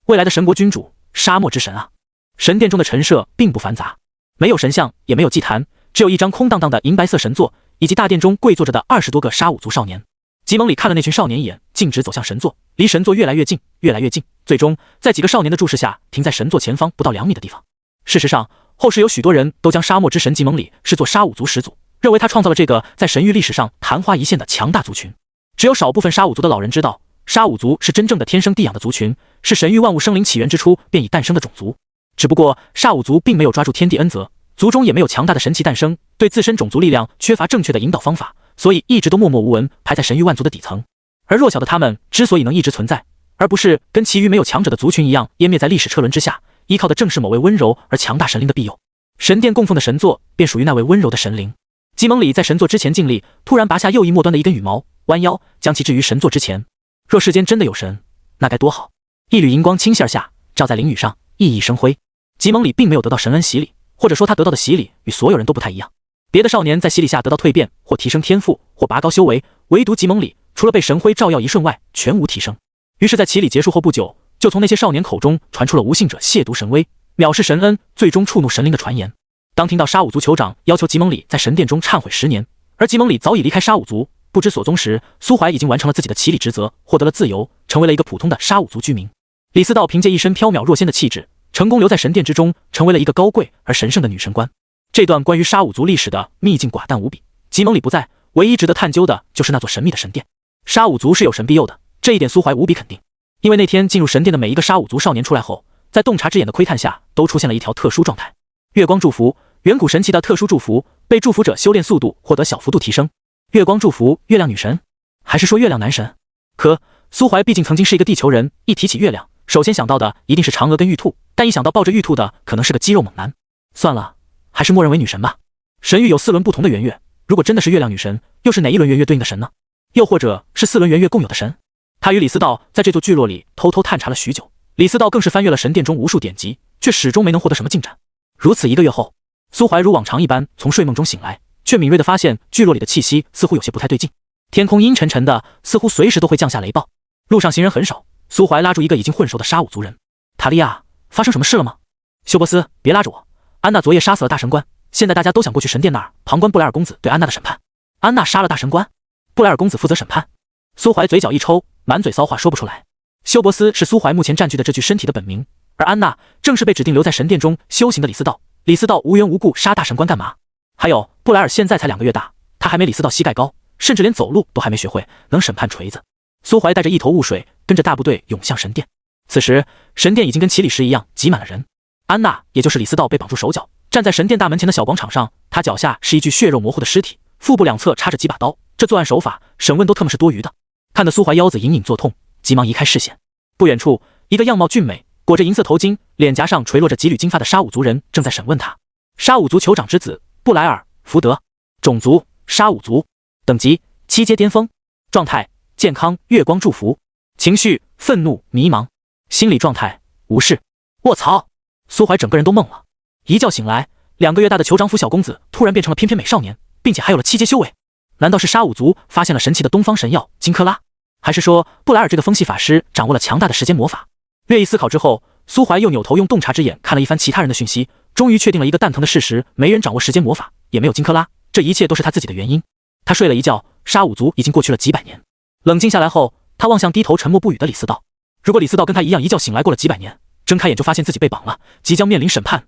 未来的神国君主，沙漠之神啊！神殿中的陈设并不繁杂，没有神像，也没有祭坛，只有一张空荡荡的银白色神座，以及大殿中跪坐着的20多个沙五族少年。吉蒙里看了那群少年一眼，径直走向神座，离神座越来越近，越来越近，最终在几个少年的注视下，停在神座前方不到2米的地方。事实上，后世有许多人都将沙漠之神吉蒙里视作沙五族始祖，认为他创造了这个在神域历史上昙花一现的强大族群。只有少部分沙五族的老人知道，沙五族是真正的天生地养的族群，是神域万物生灵起源之初便已诞生的种族。只不过沙五族并没有抓住天地恩泽，族中也没有强大的神奇诞生，对自身种族力量缺乏正确的引导方法，所以一直都默默无闻，排在神域万族的底层。而弱小的他们之所以能一直存在，而不是跟其余没有强者的族群一样湮灭在历史车轮之下，依靠的正是某位温柔而强大神灵的庇佑。神殿供奉的神座便属于那位温柔的神灵。吉蒙里在神座之前静立，突然拔下右翼末端的一根羽毛，弯腰将其置于神座之前。若世间真的有神，那该多好！一缕银光倾泻而下，照在灵羽上，熠熠生辉。吉蒙里并没有得到神恩洗礼，或者说他得到的洗礼与所有人都不太一样。别的少年在洗礼下得到蜕变，或提升天赋，或拔高修为，唯独吉蒙里除了被神辉照耀一瞬外，全无提升。于是，在祈礼结束后不久，就从那些少年口中传出了无信者亵渎神威、藐视神恩、最终触怒神灵的传言。当听到沙武族酋长要求吉蒙里在神殿中忏悔10年，而吉蒙里早已离开沙武族，不知所踪时，苏怀已经完成了自己的祈礼职责，获得了自由，成为了一个普通的沙武族居民。李思道凭借一身飘渺若仙的气质，成功留在神殿之中，成为了一个高贵而神圣的女神官。这段关于沙武族历史的秘境寡淡无比，吉蒙里不在，唯一值得探究的就是那座神秘的神殿。沙武族是有神庇佑的，这一点苏怀无比肯定，因为那天进入神殿的每一个沙武族少年出来后，在洞察之眼的窥探下，都出现了一条特殊状态。月光祝福，远古神奇的特殊祝福，被祝福者修炼速度获得小幅度提升。月光祝福，月亮女神，还是说月亮男神？可苏怀毕竟曾经是一个地球人，一提起月亮，首先想到的一定是嫦娥跟玉兔，但一想到抱着玉兔的可能是个肌肉猛男，算了，还是默认为女神吧。神域有4轮不同的圆月，如果真的是月亮女神，又是哪一轮圆月对应的神呢？又或者是4轮圆月共有的神？他与李思道在这座聚落里偷偷探查了许久，李思道更是翻阅了神殿中无数典籍，却始终没能获得什么进展。如此1个月后，苏怀如往常一般从睡梦中醒来，却敏锐地发现聚落里的气息似乎有些不太对劲，天空阴沉沉的，似乎随时都会降下雷暴。路上行人很少，苏怀拉住一个已经混熟的沙武族人：“塔利亚，发生什么事了吗？”“休伯斯，别拉着我，安娜昨夜杀死了大神官，现在大家都想过去神殿那儿旁观布莱尔公子对安娜的审判。”“安娜杀了大神官？布莱尔公子负责审判？”苏怀嘴角一抽，满嘴骚话说不出来。休伯斯是苏怀目前占据的这具身体的本名，而安娜正是被指定留在神殿中修行的李思道。李思道无缘无故杀大神官干嘛？还有布莱尔现在才2个月大，他还没李思道膝盖高，甚至连走路都还没学会，能审判锤子？苏怀带着一头雾水，跟着大部队涌向神殿。此时神殿已经跟祈礼时一样挤满了人。安娜也就是李思道被绑住手脚，站在神殿大门前的小广场上，他脚下是一具血肉模糊的尸体，腹部两侧插着几把刀，这作案手法审问都特么是多余的。看得苏怀腰子隐隐作痛，急忙移开视线。不远处，一个样貌俊美、裹着银色头巾、脸颊上垂落着几缕金发的沙武族人正在审问他。沙武族酋长之子布莱尔·福德，种族沙武族，等级7阶巅峰，状态健康月光祝福，情绪愤怒迷茫，心理状态无视。卧槽！苏怀整个人都懵了。一觉醒来，2个月大的酋长府小公子突然变成了翩翩美少年，并且还有了7阶修为。难道是沙武族发现了神奇的东方神药金克拉？还是说布莱尔这个风系法师掌握了强大的时间魔法？略一思考之后，苏怀又扭头用洞察之眼看了一番其他人的讯息，终于确定了一个蛋疼的事实：没人掌握时间魔法，也没有金克拉，这一切都是他自己的原因。他睡了一觉，沙武族已经过去了几百年。冷静下来后，他望向低头沉默不语的李思道。如果李思道跟他一样一觉醒来过了几百年，睁开眼就发现自己被绑了，即将面临审判，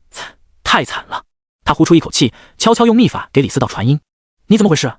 太惨了。他呼出一口气，悄悄用秘法给李思道传音：“你怎么回事？”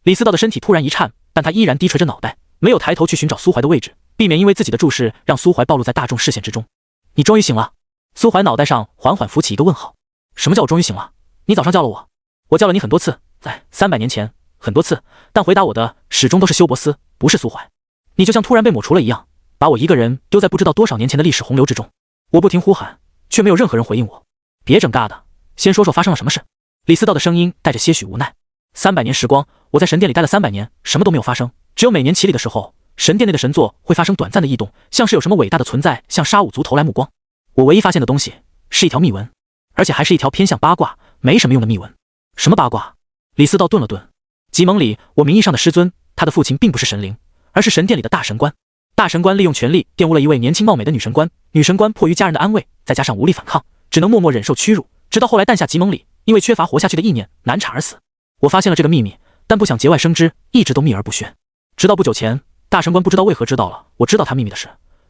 李思道的身体突然一颤，但他依然低垂着脑袋，没有抬头去寻找苏怀的位置，避免因为自己的注视让苏怀暴露在大众视线之中。“你终于醒了。”苏怀脑袋上缓缓浮起一个问号。“什么叫我终于醒了？你早上叫了我，我叫了你很多次，在300年前很多次，但回答我的始终都是休伯斯，不是苏怀。你就像突然被抹除了一样，把我一个人丢在不知道多少年前的历史洪流之中。”我不停呼喊，却没有任何人回应我。“别整尬的，先说说发生了什么事。”李思道的声音带着些许无奈。300年时光，我在神殿里待了300年，什么都没有发生，只有每年祈礼的时候，神殿内的神座会发生短暂的异动，像是有什么伟大的存在向沙武族投来目光。我唯一发现的东西是一条密文，而且还是一条偏向八卦没什么用的密文。“什么八卦？”李思道顿了顿。“吉蒙里，我名义上的师尊，他的父亲并不是神灵，而是神殿里的大神官。大神官利用权力玷污了一位年轻貌美的女神官，女神官迫于家人的安慰，再加上无力反抗，只能默默忍受屈辱，直到后来诞下吉蒙里，因为缺乏活下去的意念，难产而死。我发现了这个秘密，但不想节外生枝，一直都秘而不宣。直到不久前，大神官不知道为何知道了我知道他秘密的事，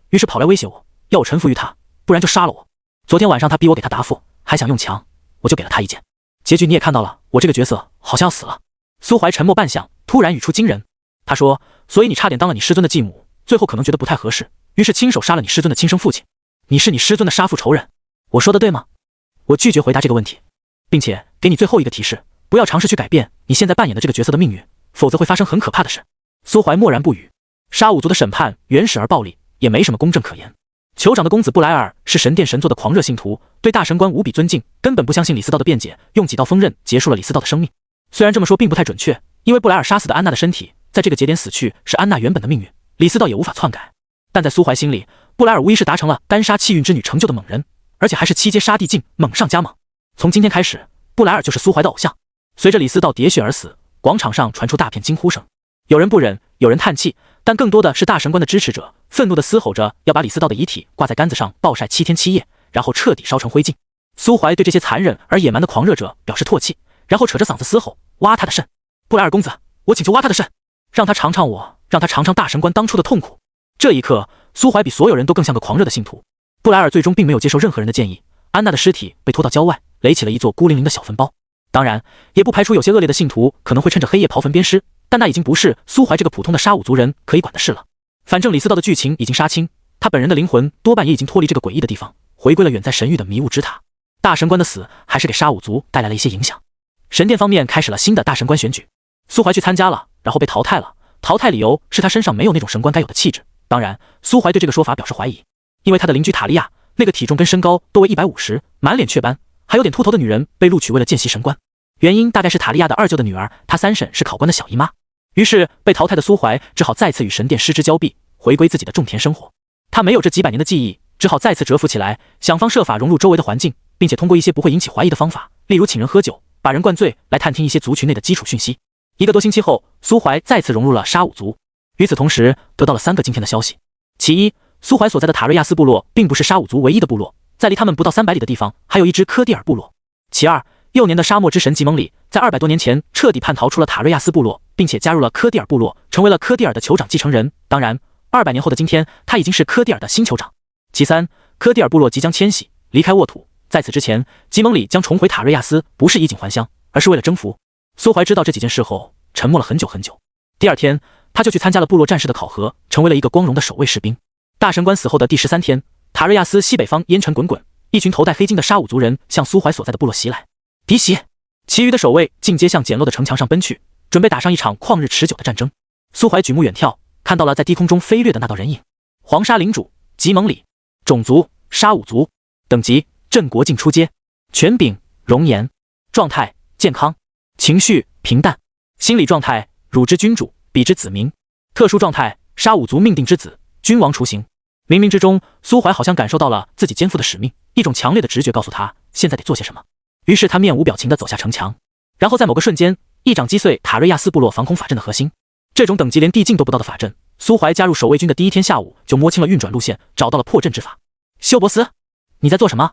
于是跑来威胁我，要我臣服于他，不然就杀了我。昨天晚上他逼我给他答复，还想用强，我就给了他意见。结局你也看到了，我这个角色好像要死了。”苏怀沉默半晌，突然语出惊人。他说：“所以你差点当了你师尊的继母，最后可能觉得不太合适，于是亲手杀了你师尊的亲生父亲。你是你师尊的杀父仇人，我说的对吗？”我拒绝回答这个问题，并且给你最后一个提示，不要尝试去改变你现在扮演的这个角色的命运，否则会发生很可怕的事。苏怀默然不语。沙武族的审判原始而暴力，也没什么公正可言。酋长的公子布莱尔是神殿神座的狂热信徒，对大神官无比尊敬，根本不相信李思道的辩解，用几道锋刃结束了李思道的生命。虽然这么说并不太准确，因为布莱尔杀死的安娜的身体在这个节点死去是安娜原本的命运，李思道也无法篡改。但在苏怀心里，布莱尔无疑是达成了干杀气运之女成就的猛人，而且还是7阶杀地境，猛上加猛。从今天开始，布莱尔就是苏怀的偶像。随着李思道喋血而死，广场上传出大片惊呼声，有人不忍，有人叹气，但更多的是大神官的支持者愤怒地嘶吼着要把李思道的遗体挂在杆子上暴晒7天7夜，然后彻底烧成灰烬。苏怀对这些残忍而野蛮的狂热者表示唾弃，然后扯着嗓子嘶吼：挖他的肾！布莱尔公子，我请求挖他的肾，让他尝尝大神官当初的痛苦。这一刻，苏怀比所有人都更像个狂热的信徒。布莱尔最终并没有接受任何人的建议，安娜的尸体被拖到郊外，垒起了一座孤零零的小坟包。当然，也不排除有些恶劣的信徒可能会趁着黑夜刨坟鞭尸，但那已经不是苏怀这个普通的杀戮族人可以管的事了。反正李思道的剧情已经杀青，他本人的灵魂多半也已经脱离这个诡异的地方，回归了远在神域的迷雾之塔。大神官的死还是给杀戮族带来了一些影响。神殿方面开始了新的大神官选举，苏怀去参加了，然后被淘汰了。淘汰理由是他身上没有那种神官该有的气质。当然，苏怀对这个说法表示怀疑，因为他的邻居塔利亚那个体重跟身高都为150、满脸雀斑，还有点秃头的女人被录取为了见习神官，原因大概是塔利亚的二舅的女儿，她三婶是考官的小姨妈。于是被淘汰的苏怀只好再次与神殿失之交臂，回归自己的种田生活。他没有这几百年的记忆，只好再次蛰伏起来，想方设法融入周围的环境，并且通过一些不会引起怀疑的方法，例如请人喝酒、把人灌醉，来探听一些族群内的基础讯息。1个多星期后，苏怀再次融入了沙武族。与此同时，得到了3个惊天的消息。其一，苏怀所在的塔瑞亚斯部落并不是沙武族唯一的部落，在离他们不到300里的地方，还有一支科蒂尔部落。其二，幼年的沙漠之神吉蒙里在200多年前彻底叛逃出了塔瑞亚斯部落，并且加入了科蒂尔部落，成为了科蒂尔的酋长继承人。当然，200年后的今天，他已经是科蒂尔的新酋长。其三，科蒂尔部落即将迁徙，离开沃土。在此之前，吉蒙里将重回塔瑞亚斯，不是衣锦还乡，而是为了征服。苏怀知道这几件事后，沉默了很久很久。第二天，他就去参加了部落战士的考核，成为了一个光荣的守卫士兵。大神官死后的第13天，塔瑞亚斯西北方烟尘滚滚，一群头戴黑巾的沙武族人向苏怀所在的部落袭来。敌袭！其余的守卫尽皆向简陋的城墙上奔去，准备打上一场旷日持久的战争。苏怀举目远眺，看到了在低空中飞掠的那道人影。黄沙领主吉蒙里，种族沙武族，等级镇国境初阶，权柄容颜，状态健康，情绪平淡，心理状态汝之君主，彼之子民，特殊状态沙武族命定之子，君王雏形。冥冥之中，苏怀好像感受到了自己肩负的使命，一种强烈的直觉告诉他现在得做些什么。于是他面无表情地走下城墙，然后在某个瞬间，一掌击碎塔瑞亚斯部落防空法阵的核心。这种等级连地境都不到的法阵，苏怀加入守卫军的第1天下午就摸清了运转路线，找到了破阵之法。休伯斯，你在做什么？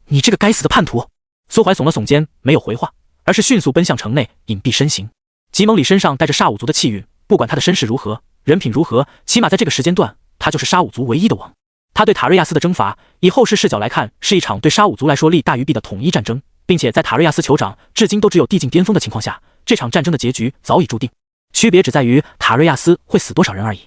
你这个该死的叛徒！苏怀耸了耸肩，没有回话，而是迅速奔向城内，隐蔽身形。吉蒙里身上带着沙武族的气运，不管他的身世如何，人品如何，起码在这个时间段，他就是沙武族唯一的王。他对塔瑞亚斯的征伐，以后世视角来看，是一场对沙武族来说利大于弊的统一战争，并且在塔瑞亚斯酋长至今都只有地境巅峰的情况下，这场战争的结局早已注定。区别只在于塔瑞亚斯会死多少人而已。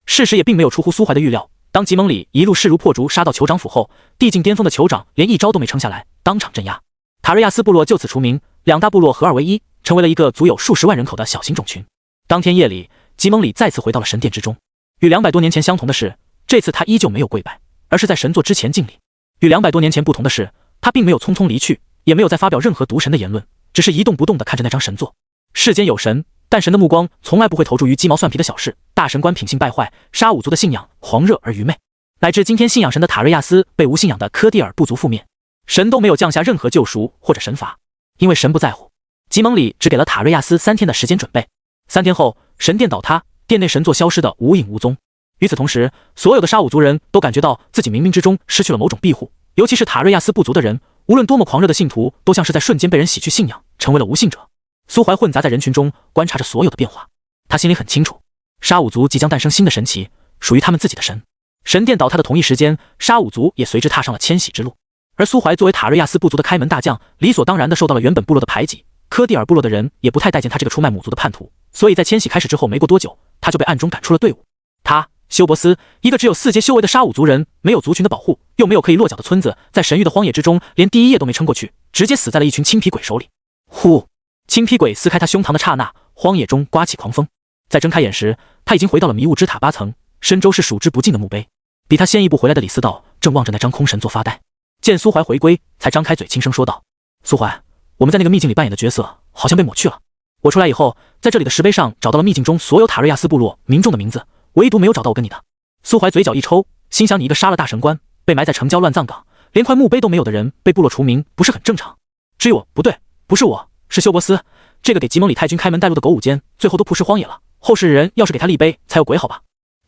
事实也并没有出乎苏怀的预料，当吉蒙里一路势如破竹杀到酋长府后，地境巅峰的酋长连一招都没撑下来，当场镇压。塔瑞亚斯部落就此除名，2大部落合二为一，成为了一个足有数十万人口的小型种群。当天夜里，吉蒙里再次回到了神殿之中。与200多年前相同的是，这次他依旧没有跪拜，而是在神座之前敬礼。与200多年前不同的是，他并没有匆匆离去，也没有再发表任何毒神的言论，只是一动不动地看着那张神座。世间有神，但神的目光从来不会投注于鸡毛蒜皮的小事。大神官品性败坏，沙武族的信仰狂热而愚昧，乃至今天信仰神的塔瑞亚斯被无信仰的科蒂尔部族覆灭，神都没有降下任何救赎或者神罚，因为神不在乎。吉蒙里只给了塔瑞亚斯3天的时间准备。3天后，神殿倒塌，殿内神座消失得无影无踪。与此同时，所有的沙武族人都感觉到自己冥冥之中失去了某种庇护，尤其是塔瑞亚斯部族的人，无论多么狂热的信徒，都像是在瞬间被人洗去信仰，成为了无信者。苏怀混杂在人群中，观察着所有的变化。他心里很清楚，沙武族即将诞生新的神奇，属于他们自己的神。神殿倒塌的同一时间，沙武族也随之踏上了迁徙之路。而苏怀作为塔瑞亚斯部族的开门大将，理所当然地受到了原本部落的排挤。科蒂尔部落的人也不太待见他这个出卖母族的叛徒，所以在迁徙开始之后没过多久，他就被暗中赶出了队伍。他休伯斯，一个只有4阶修为的沙武族人，没有族群的保护，又没有可以落脚的村子，在神域的荒野之中，连第1夜都没撑过去，直接死在了一群青皮鬼手里。呼！青皮鬼撕开他胸膛的刹那，荒野中刮起狂风。在睁开眼时，他已经回到了迷雾之塔8层，深州是数之不尽的墓碑。比他先一步回来的李思道正望着那张空神座发呆，见苏怀回归，才张开嘴轻声说道：“苏怀，我们在那个秘境里扮演的角色好像被抹去了。我出来以后，在这里的石碑上找到了秘境中所有塔瑞亚斯部落民众的名字，唯独没有找到我跟你的。”苏怀嘴角一抽，心想：你一个杀了大神官，被埋在城郊乱葬岗，连块墓碑都没有的人，被部落除名，不是很正常？至于我，不对，不是我，是休伯斯，这个给吉蒙里太君开门带路的狗五间，最后都扑尸荒野了。后世人要是给他立碑，才有鬼好吧？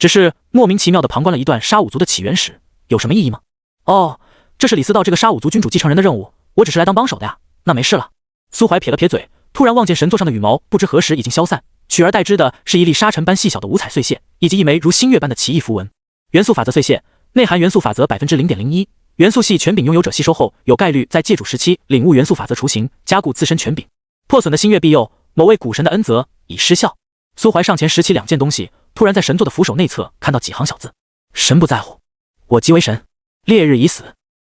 只是莫名其妙地旁观了一段沙武族的起源史，有什么意义吗？哦，这是李斯道这个沙武族君主继承人的任务，我只是来当帮手的呀，那没事了。苏怀撇了撇嘴，突然望见神座上的羽毛不知何时已经消散，取而代之的是一粒沙尘般细小的五彩碎屑，以及一枚如星月般的奇异符文。元素法则碎屑内含元素法则 0.01%， 元素系权柄拥有者吸收后有概率在借主时期领悟元素法则雏形，加固自身权柄。破损的星月庇佑，某位古神的恩泽已失效。苏怀上前拾起2件东西，突然在神座的扶手内侧看到几行小字：神不在乎，我即为神，烈日已死，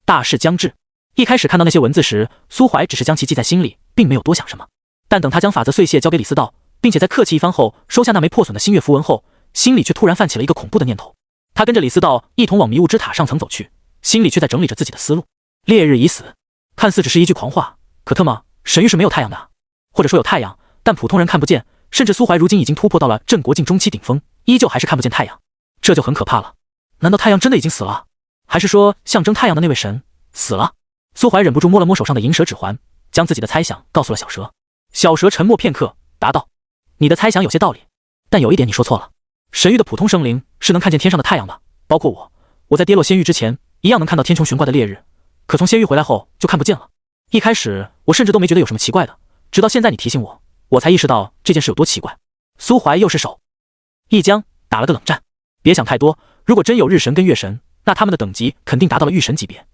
大势将至。一开始看到那些文字时，苏怀只是将其记在心里，并没有多想什么。但等他将法则碎屑交给李斯道，并且在客气一番后收下那枚破损的星月符文后，心里却突然泛起了一个恐怖的念头。他跟着李斯道一同往迷雾之塔上层走去，心里却在整理着自己的思路。烈日已死，看似只是一句狂话，可特么，神域是没有太阳的啊，或者说有太阳，但普通人看不见。甚至苏怀如今已经突破到了镇国境中期顶峰，依旧还是看不见太阳，这就很可怕了。难道太阳真的已经死了？还是说象征太阳的那位神死了？苏怀忍不住摸了摸手上的银蛇指环，将自己的猜想告诉了小蛇。小蛇沉默片刻，答道：你的猜想有些道理，但有一点你说错了。神域的普通生灵是能看见天上的太阳的，包括我在跌落仙域之前一样能看到天穹悬挂的烈日，可从仙域回来后就看不见了。一开始我甚至都没觉得有什么奇怪的，直到现在你提醒我才意识到这件事有多奇怪。苏怀又是手一僵，打了个冷战。别想太多，如果真有日神跟月神，那他们的等级肯定达到了御神级别。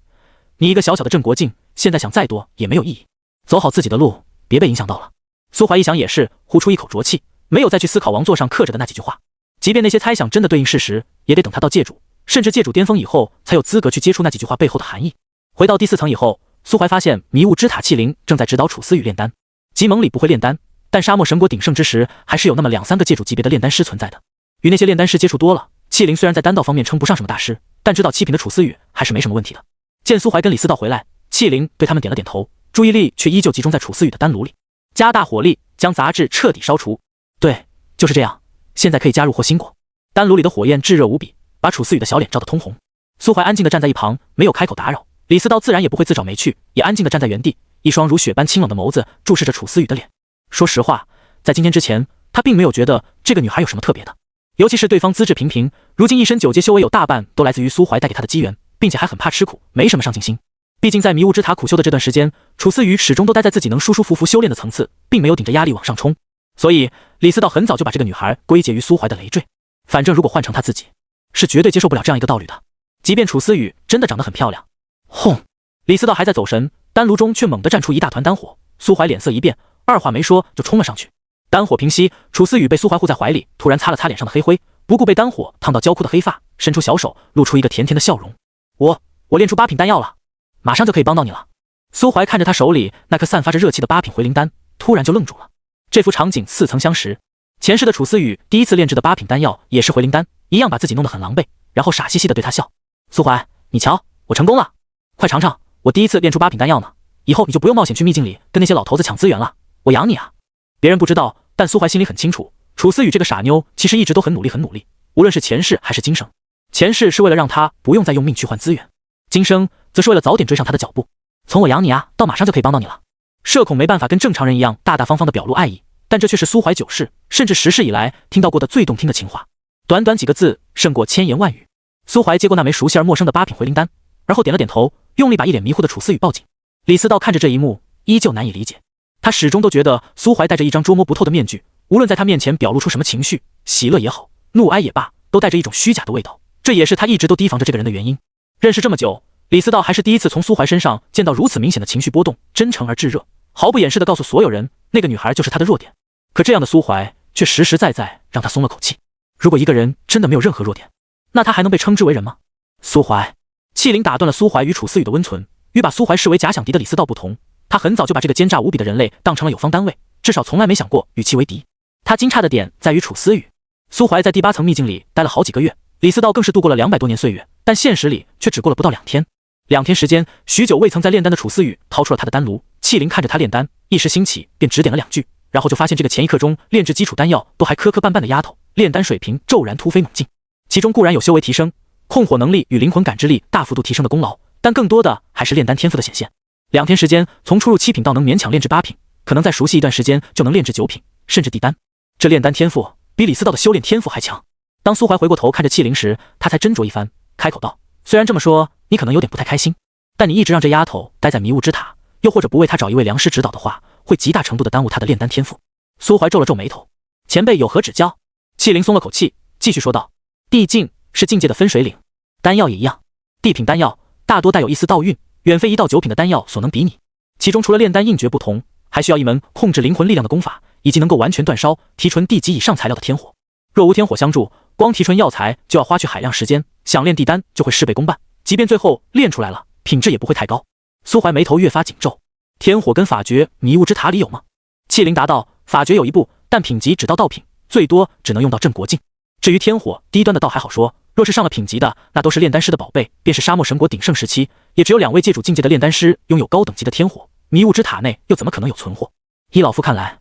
你一个小小的镇国境，现在想再多也没有意义。走好自己的路，别被影响到了。苏怀一想也是，呼出一口浊气，没有再去思考王座上刻着的那几句话。即便那些猜想真的对应事实，也得等他到界主，甚至界主巅峰以后，才有资格去接触那几句话背后的含义。回到第4层以后，苏怀发现迷雾之塔器灵正在指导楚思雨炼丹。吉蒙里不会炼丹，但沙漠神国鼎盛之时，还是有那么2-3个界主级别的炼丹师存在的。与那些炼丹师接触多了，器灵虽然在丹道方面称不上什么大师，但知道7品的楚思雨还是没什么问题的。见苏怀跟李斯道回来，器灵对他们点了点头，注意力却依旧集中在楚思雨的丹炉里，加大火力将杂质彻底烧除。对，就是这样，现在可以加入或新果。丹炉里的火焰炙热无比，把楚思雨的小脸照得通红。苏怀安静地站在一旁，没有开口打扰。李斯道自然也不会自找没趣，也安静地站在原地，一双如雪般清冷的眸子注视着楚思雨的脸。说实话，在今天之前，他并没有觉得这个女孩有什么特别的，尤其是对方资质平平，如今一身9阶修为有大半都来自于苏怀带给他的机缘，并且还很怕吃苦，没什么上进心。毕竟在迷雾之塔苦修的这段时间，楚思雨始终都待在自己能舒舒服服修炼的层次，并没有顶着压力往上冲。所以李斯道很早就把这个女孩归结于苏怀的累赘。反正如果换成他自己，是绝对接受不了这样一个道理的。即便楚思雨真的长得很漂亮，轰！李斯道还在走神，丹炉中却猛地绽出一大团丹火。苏怀脸色一变，二话没说就冲了上去。丹火平息，楚思雨被苏怀护在怀里，突然擦了擦脸上的黑灰，不顾被丹火烫到焦枯的黑发，伸出小手，露出一个甜甜的笑容。我练出8品丹药了，马上就可以帮到你了。苏怀看着他手里那颗散发着热气的8品回灵丹，突然就愣住了。这幅场景似曾相识，前世的楚思雨第一次炼制的8品丹药也是回灵丹，一样把自己弄得很狼狈，然后傻兮兮的对他笑。苏怀，你瞧，我成功了，快尝尝，我第一次炼出8品丹药呢，以后你就不用冒险去秘境里跟那些老头子抢资源了，我养你啊。别人不知道，但苏怀心里很清楚，楚思雨这个傻妞其实一直都很努力，无论是前世还是今生。前世是为了让她不用再用命去换资源，今生则是为了早点追上她的脚步。从我养你啊到马上就可以帮到你了。社恐没办法跟正常人一样大大方方的表露爱意，但这却是苏怀9世甚至10世以来听到过的最动听的情话，短短几个字胜过千言万语。苏怀接过那枚熟悉而陌生的8品回灵丹，而后点了点头，用力把一脸迷糊的楚思雨抱紧。李斯道看着这一幕，依旧难以理解。他始终都觉得苏怀戴着一张捉摸不透的面具，无论在他面前表露出什么情绪，喜乐也好，怒哀也罢，都带着一种虚假的味道。这也是他一直都提防着这个人的原因。认识这么久，李斯道还是第一次从苏怀身上见到如此明显的情绪波动，真诚而炙热，毫不掩饰地告诉所有人，那个女孩就是他的弱点。可这样的苏怀却实实在在让他松了口气。如果一个人真的没有任何弱点，那他还能被称之为人吗？苏怀，气灵打断了苏怀与楚思雨的温存。与把苏怀视为假想敌的李斯道不同，他很早就把这个奸诈无比的人类当成了有方单位，至少从来没想过与其为敌。他惊诧的点在于楚思雨。苏怀在第8层秘境里待了好几个月，李斯道更是度过了200多年岁月，但现实里却只过了不到2天。2天时间，许久未曾在炼丹的楚思雨掏出了他的丹炉，气灵看着他炼丹，一时兴起便指点了2句，然后就发现这个前一刻中炼制基础丹药都还磕磕绊绊的丫头，炼丹水平骤然突飞猛进。其中固然有修为提升、控火能力与灵魂感知力大幅度提升的功劳，但更多的还是炼丹天赋的显现。2天时间，从初入7品到能勉强炼制8品，可能再熟悉一段时间就能炼制9品，甚至帝丹。这炼丹天赋比李斯道的修炼天赋还强。当苏怀回过头看着戚灵时，他才斟酌一番，开口道：“虽然这么说，你可能有点不太开心，但你一直让这丫头待在迷雾之塔，又或者不为她找一位良师指导的话，会极大程度的耽误她的炼丹天赋。”苏怀皱了皱眉头：“前辈有何指教？”戚灵松了口气，继续说道：“地境是境界的分水岭，丹药也一样。地品丹药大多带有一丝道韵，远非一道九品的丹药所能比拟。其中除了炼丹印诀不同，还需要一门控制灵魂力量的功法，以及能够完全断烧提纯地级以上材料的天火。若无天火相助，光提纯药材就要花去海量时间，想炼地丹就会事倍功半，即便最后炼出来了，品质也不会太高。”苏怀眉头越发紧皱：“天火跟法诀迷雾之塔里有吗？”戚灵答道：“法诀有一部，但品级只到道品，最多只能用到镇国境。至于天火，低端的倒还好说，若是上了品级的，那都是炼丹师的宝贝，便是沙漠神国鼎盛时期，也只有2位界主境界的炼丹师拥有高等级的天火，迷雾之塔内又怎么可能有存货？依老夫看来，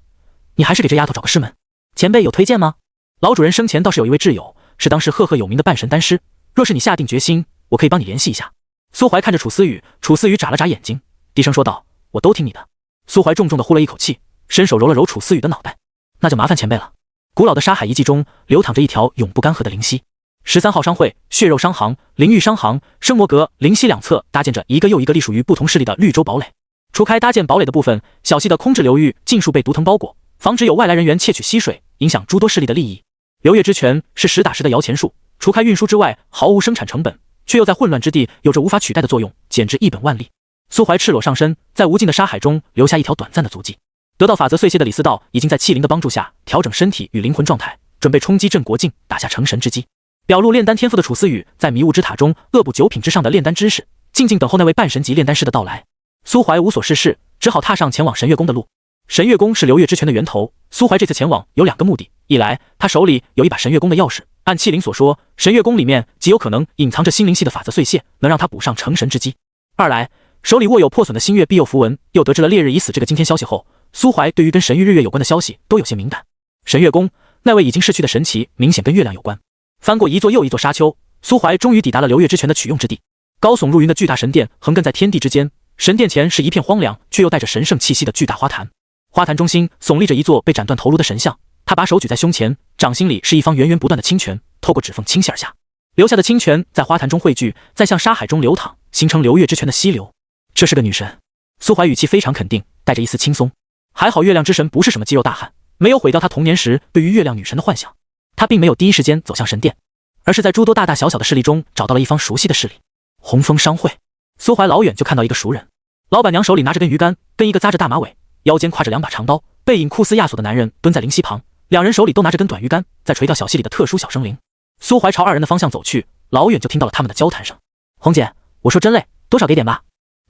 你还是给这丫头找个师门。前辈有推荐吗？老主人生前倒是有一位挚友，是当时赫赫有名的半神丹师，若是你下定决心，我可以帮你联系一下。”苏怀看着楚思雨，楚思雨眨了眨眼睛，低声说道：“我都听你的。”苏怀重重的呼了一口气，伸手揉了揉楚思雨的脑袋：“那就麻烦前辈了。”古老的沙海遗迹中流淌着一条永不干涸的灵溪，13号商会、血肉商行、灵域商行、生魔阁、灵溪两侧搭建着一个又一个隶属于不同势力的绿洲堡垒。除开搭建堡垒的部分，小溪的空置流域尽数被毒藤包裹，防止有外来人员窃取溪水，影响诸多势力的利益。流月之泉是实打实的摇钱树，除开运输之外毫无生产成本，却又在混乱之地有着无法取代的作用，简直一本万利。苏怀赤裸上身，在无尽的沙海中留下一条短暂的足迹。得到法则碎屑的李思道已经在气灵的帮助下调整身体与灵魂状态，准备冲击镇国境，打下成神之基。表露炼丹天赋的楚思雨在迷雾之塔中恶补9品之上的炼丹知识，静静等候那位半神级炼丹师的到来。苏怀无所事事，只好踏上前往神月宫的路。神月宫是流月之泉的源头，苏怀这次前往有2个目的：一来他手里有一把神月宫的钥匙，按气灵所说，神月宫里面极有可能隐藏着心灵系的法则碎屑，能让他补上成神之基；二来手里握有破损的星月庇佑符文，又得知了烈日已死这个惊天消息后，苏怀对于跟神域日月有关的消息都有些敏感。神月宫那位已经逝去的神祇明显跟月亮有关。翻过一座又一座沙丘，苏怀终于抵达了流月之泉的取用之地。高耸入云的巨大神殿横亘在天地之间，神殿前是一片荒凉却又带着神圣气息的巨大花坛，花坛中心耸立着一座被斩断头颅的神像，他把手举在胸前，掌心里是一方源源不断的清泉，透过指缝倾泻而下，流下的清泉在花坛中汇聚，再向沙海中流淌，形成流月之泉的溪流。这是个女神。苏怀语气非常肯定，带着一丝轻松。还好月亮之神不是什么肌肉大汉，没有毁掉他童年时对于月亮女神的幻想。他并没有第一时间走向神殿，而是在诸多大大小小的势力中找到了一方熟悉的势力——红枫商会。苏怀老远就看到一个熟人，老板娘手里拿着根鱼竿，跟一个扎着大马尾、腰间挎着2把长刀、背影酷似亚索的男人蹲在灵溪旁，两人手里都拿着根短鱼竿，在垂钓小溪里的特殊小生灵。苏怀朝2人的方向走去，老远就听到了他们的交谈声：“红姐，我说真累，多少给点吧。”“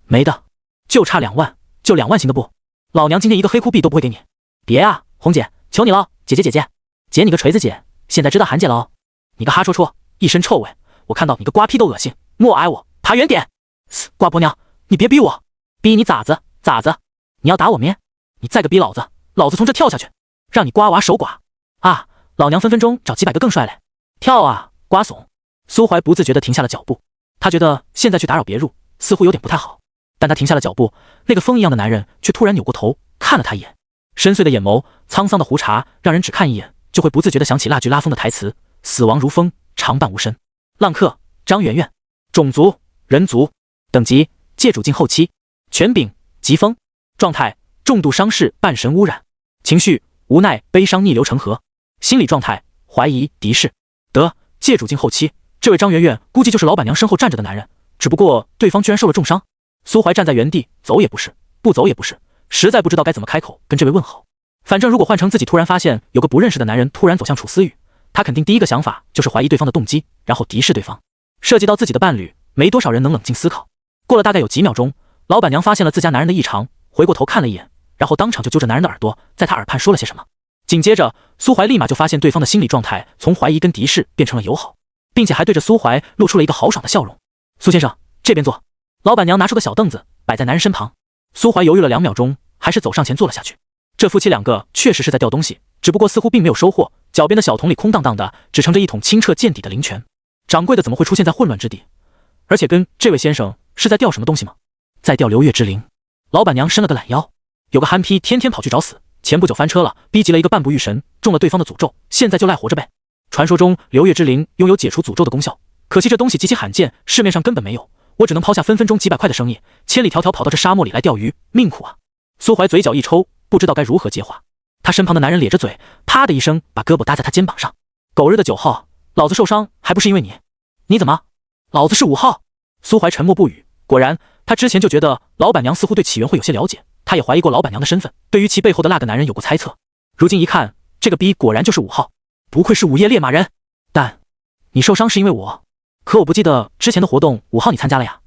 没的，就差2万，就2万行的不？老娘今天一个黑酷币都不会给你。”“别啊，红姐，求你了，姐姐姐姐，姐你个锤子姐，现在知道韩姐了哦。你个哈戳戳，一身臭味，我看到你个瓜屁都恶心，莫挨我，爬远点。瓜婆娘，你别逼我，逼你咋子？你要打我咩？你再个逼老子，老子从这跳下去，让你瓜娃守寡啊！老娘分分钟找几百个更帅嘞！跳啊，瓜怂！”苏怀不自觉地停下了脚步，他觉得现在去打扰别入似乎有点不太好，但他停下了脚步，那个风一样的男人却突然扭过头看了他一眼，深邃的眼眸，沧桑的胡茬，让人只看一眼就会不自觉地想起蜡炬拉风的台词：“死亡如风，长伴无身。”浪客张媛媛，种族人族，等级界主境后期，权柄疾风，状态重度伤势半神污染，情绪无奈悲伤逆流成河，心理状态怀疑敌视。得界主境后期，这位张媛媛估计就是老板娘身后站着的男人，只不过对方居然受了重伤。苏怀站在原地，走也不是，不走也不是，实在不知道该怎么开口跟这位问好。反正如果换成自己突然发现有个不认识的男人突然走向楚思雨，他肯定第一个想法就是怀疑对方的动机，然后敌视对方。涉及到自己的伴侣，没多少人能冷静思考。过了大概有几秒钟，老板娘发现了自家男人的异常，回过头看了一眼，然后当场就揪着男人的耳朵，在他耳畔说了些什么。紧接着，苏怀立马就发现对方的心理状态从怀疑跟敌视变成了友好，并且还对着苏怀露出了一个豪爽的笑容。苏先生，这边坐。老板娘拿出个小凳子摆在男人身旁。苏怀犹豫了2秒钟，还是走上前坐了下去。这夫妻2个确实是在掉东西，只不过似乎并没有收获，脚边的小桶里空荡荡的，只盛着一桶清澈见底的灵泉。掌柜的怎么会出现在混乱之地？而且跟这位先生是在钓什么东西吗？在钓流月之灵。老板娘伸了个懒腰，有个憨批天天跑去找死，前不久翻车了，逼急了一个半步御神，中了对方的诅咒，现在就赖活着呗。传说中流月之灵拥有解除诅咒的功效，可惜这东西极其罕见，市面上根本没有，我只能抛下分分钟几百块的生意，千里迢迢跑到这沙漠里来钓鱼，命苦啊！苏怀嘴角一抽，不知道该如何接话。他身旁的男人咧着嘴，啪的一声把胳膊搭在他肩膀上。狗日的9号，老子受伤还不是因为你？你怎么？老子是5号。苏怀沉默不语。果然，他之前就觉得老板娘似乎对起源会有些了解，他也怀疑过老板娘的身份，对于其背后的那个男人有过猜测。如今一看，这个逼果然就是5号，不愧是午夜猎马人。但你受伤是因为我，可我不记得之前的活动5号你参加了呀？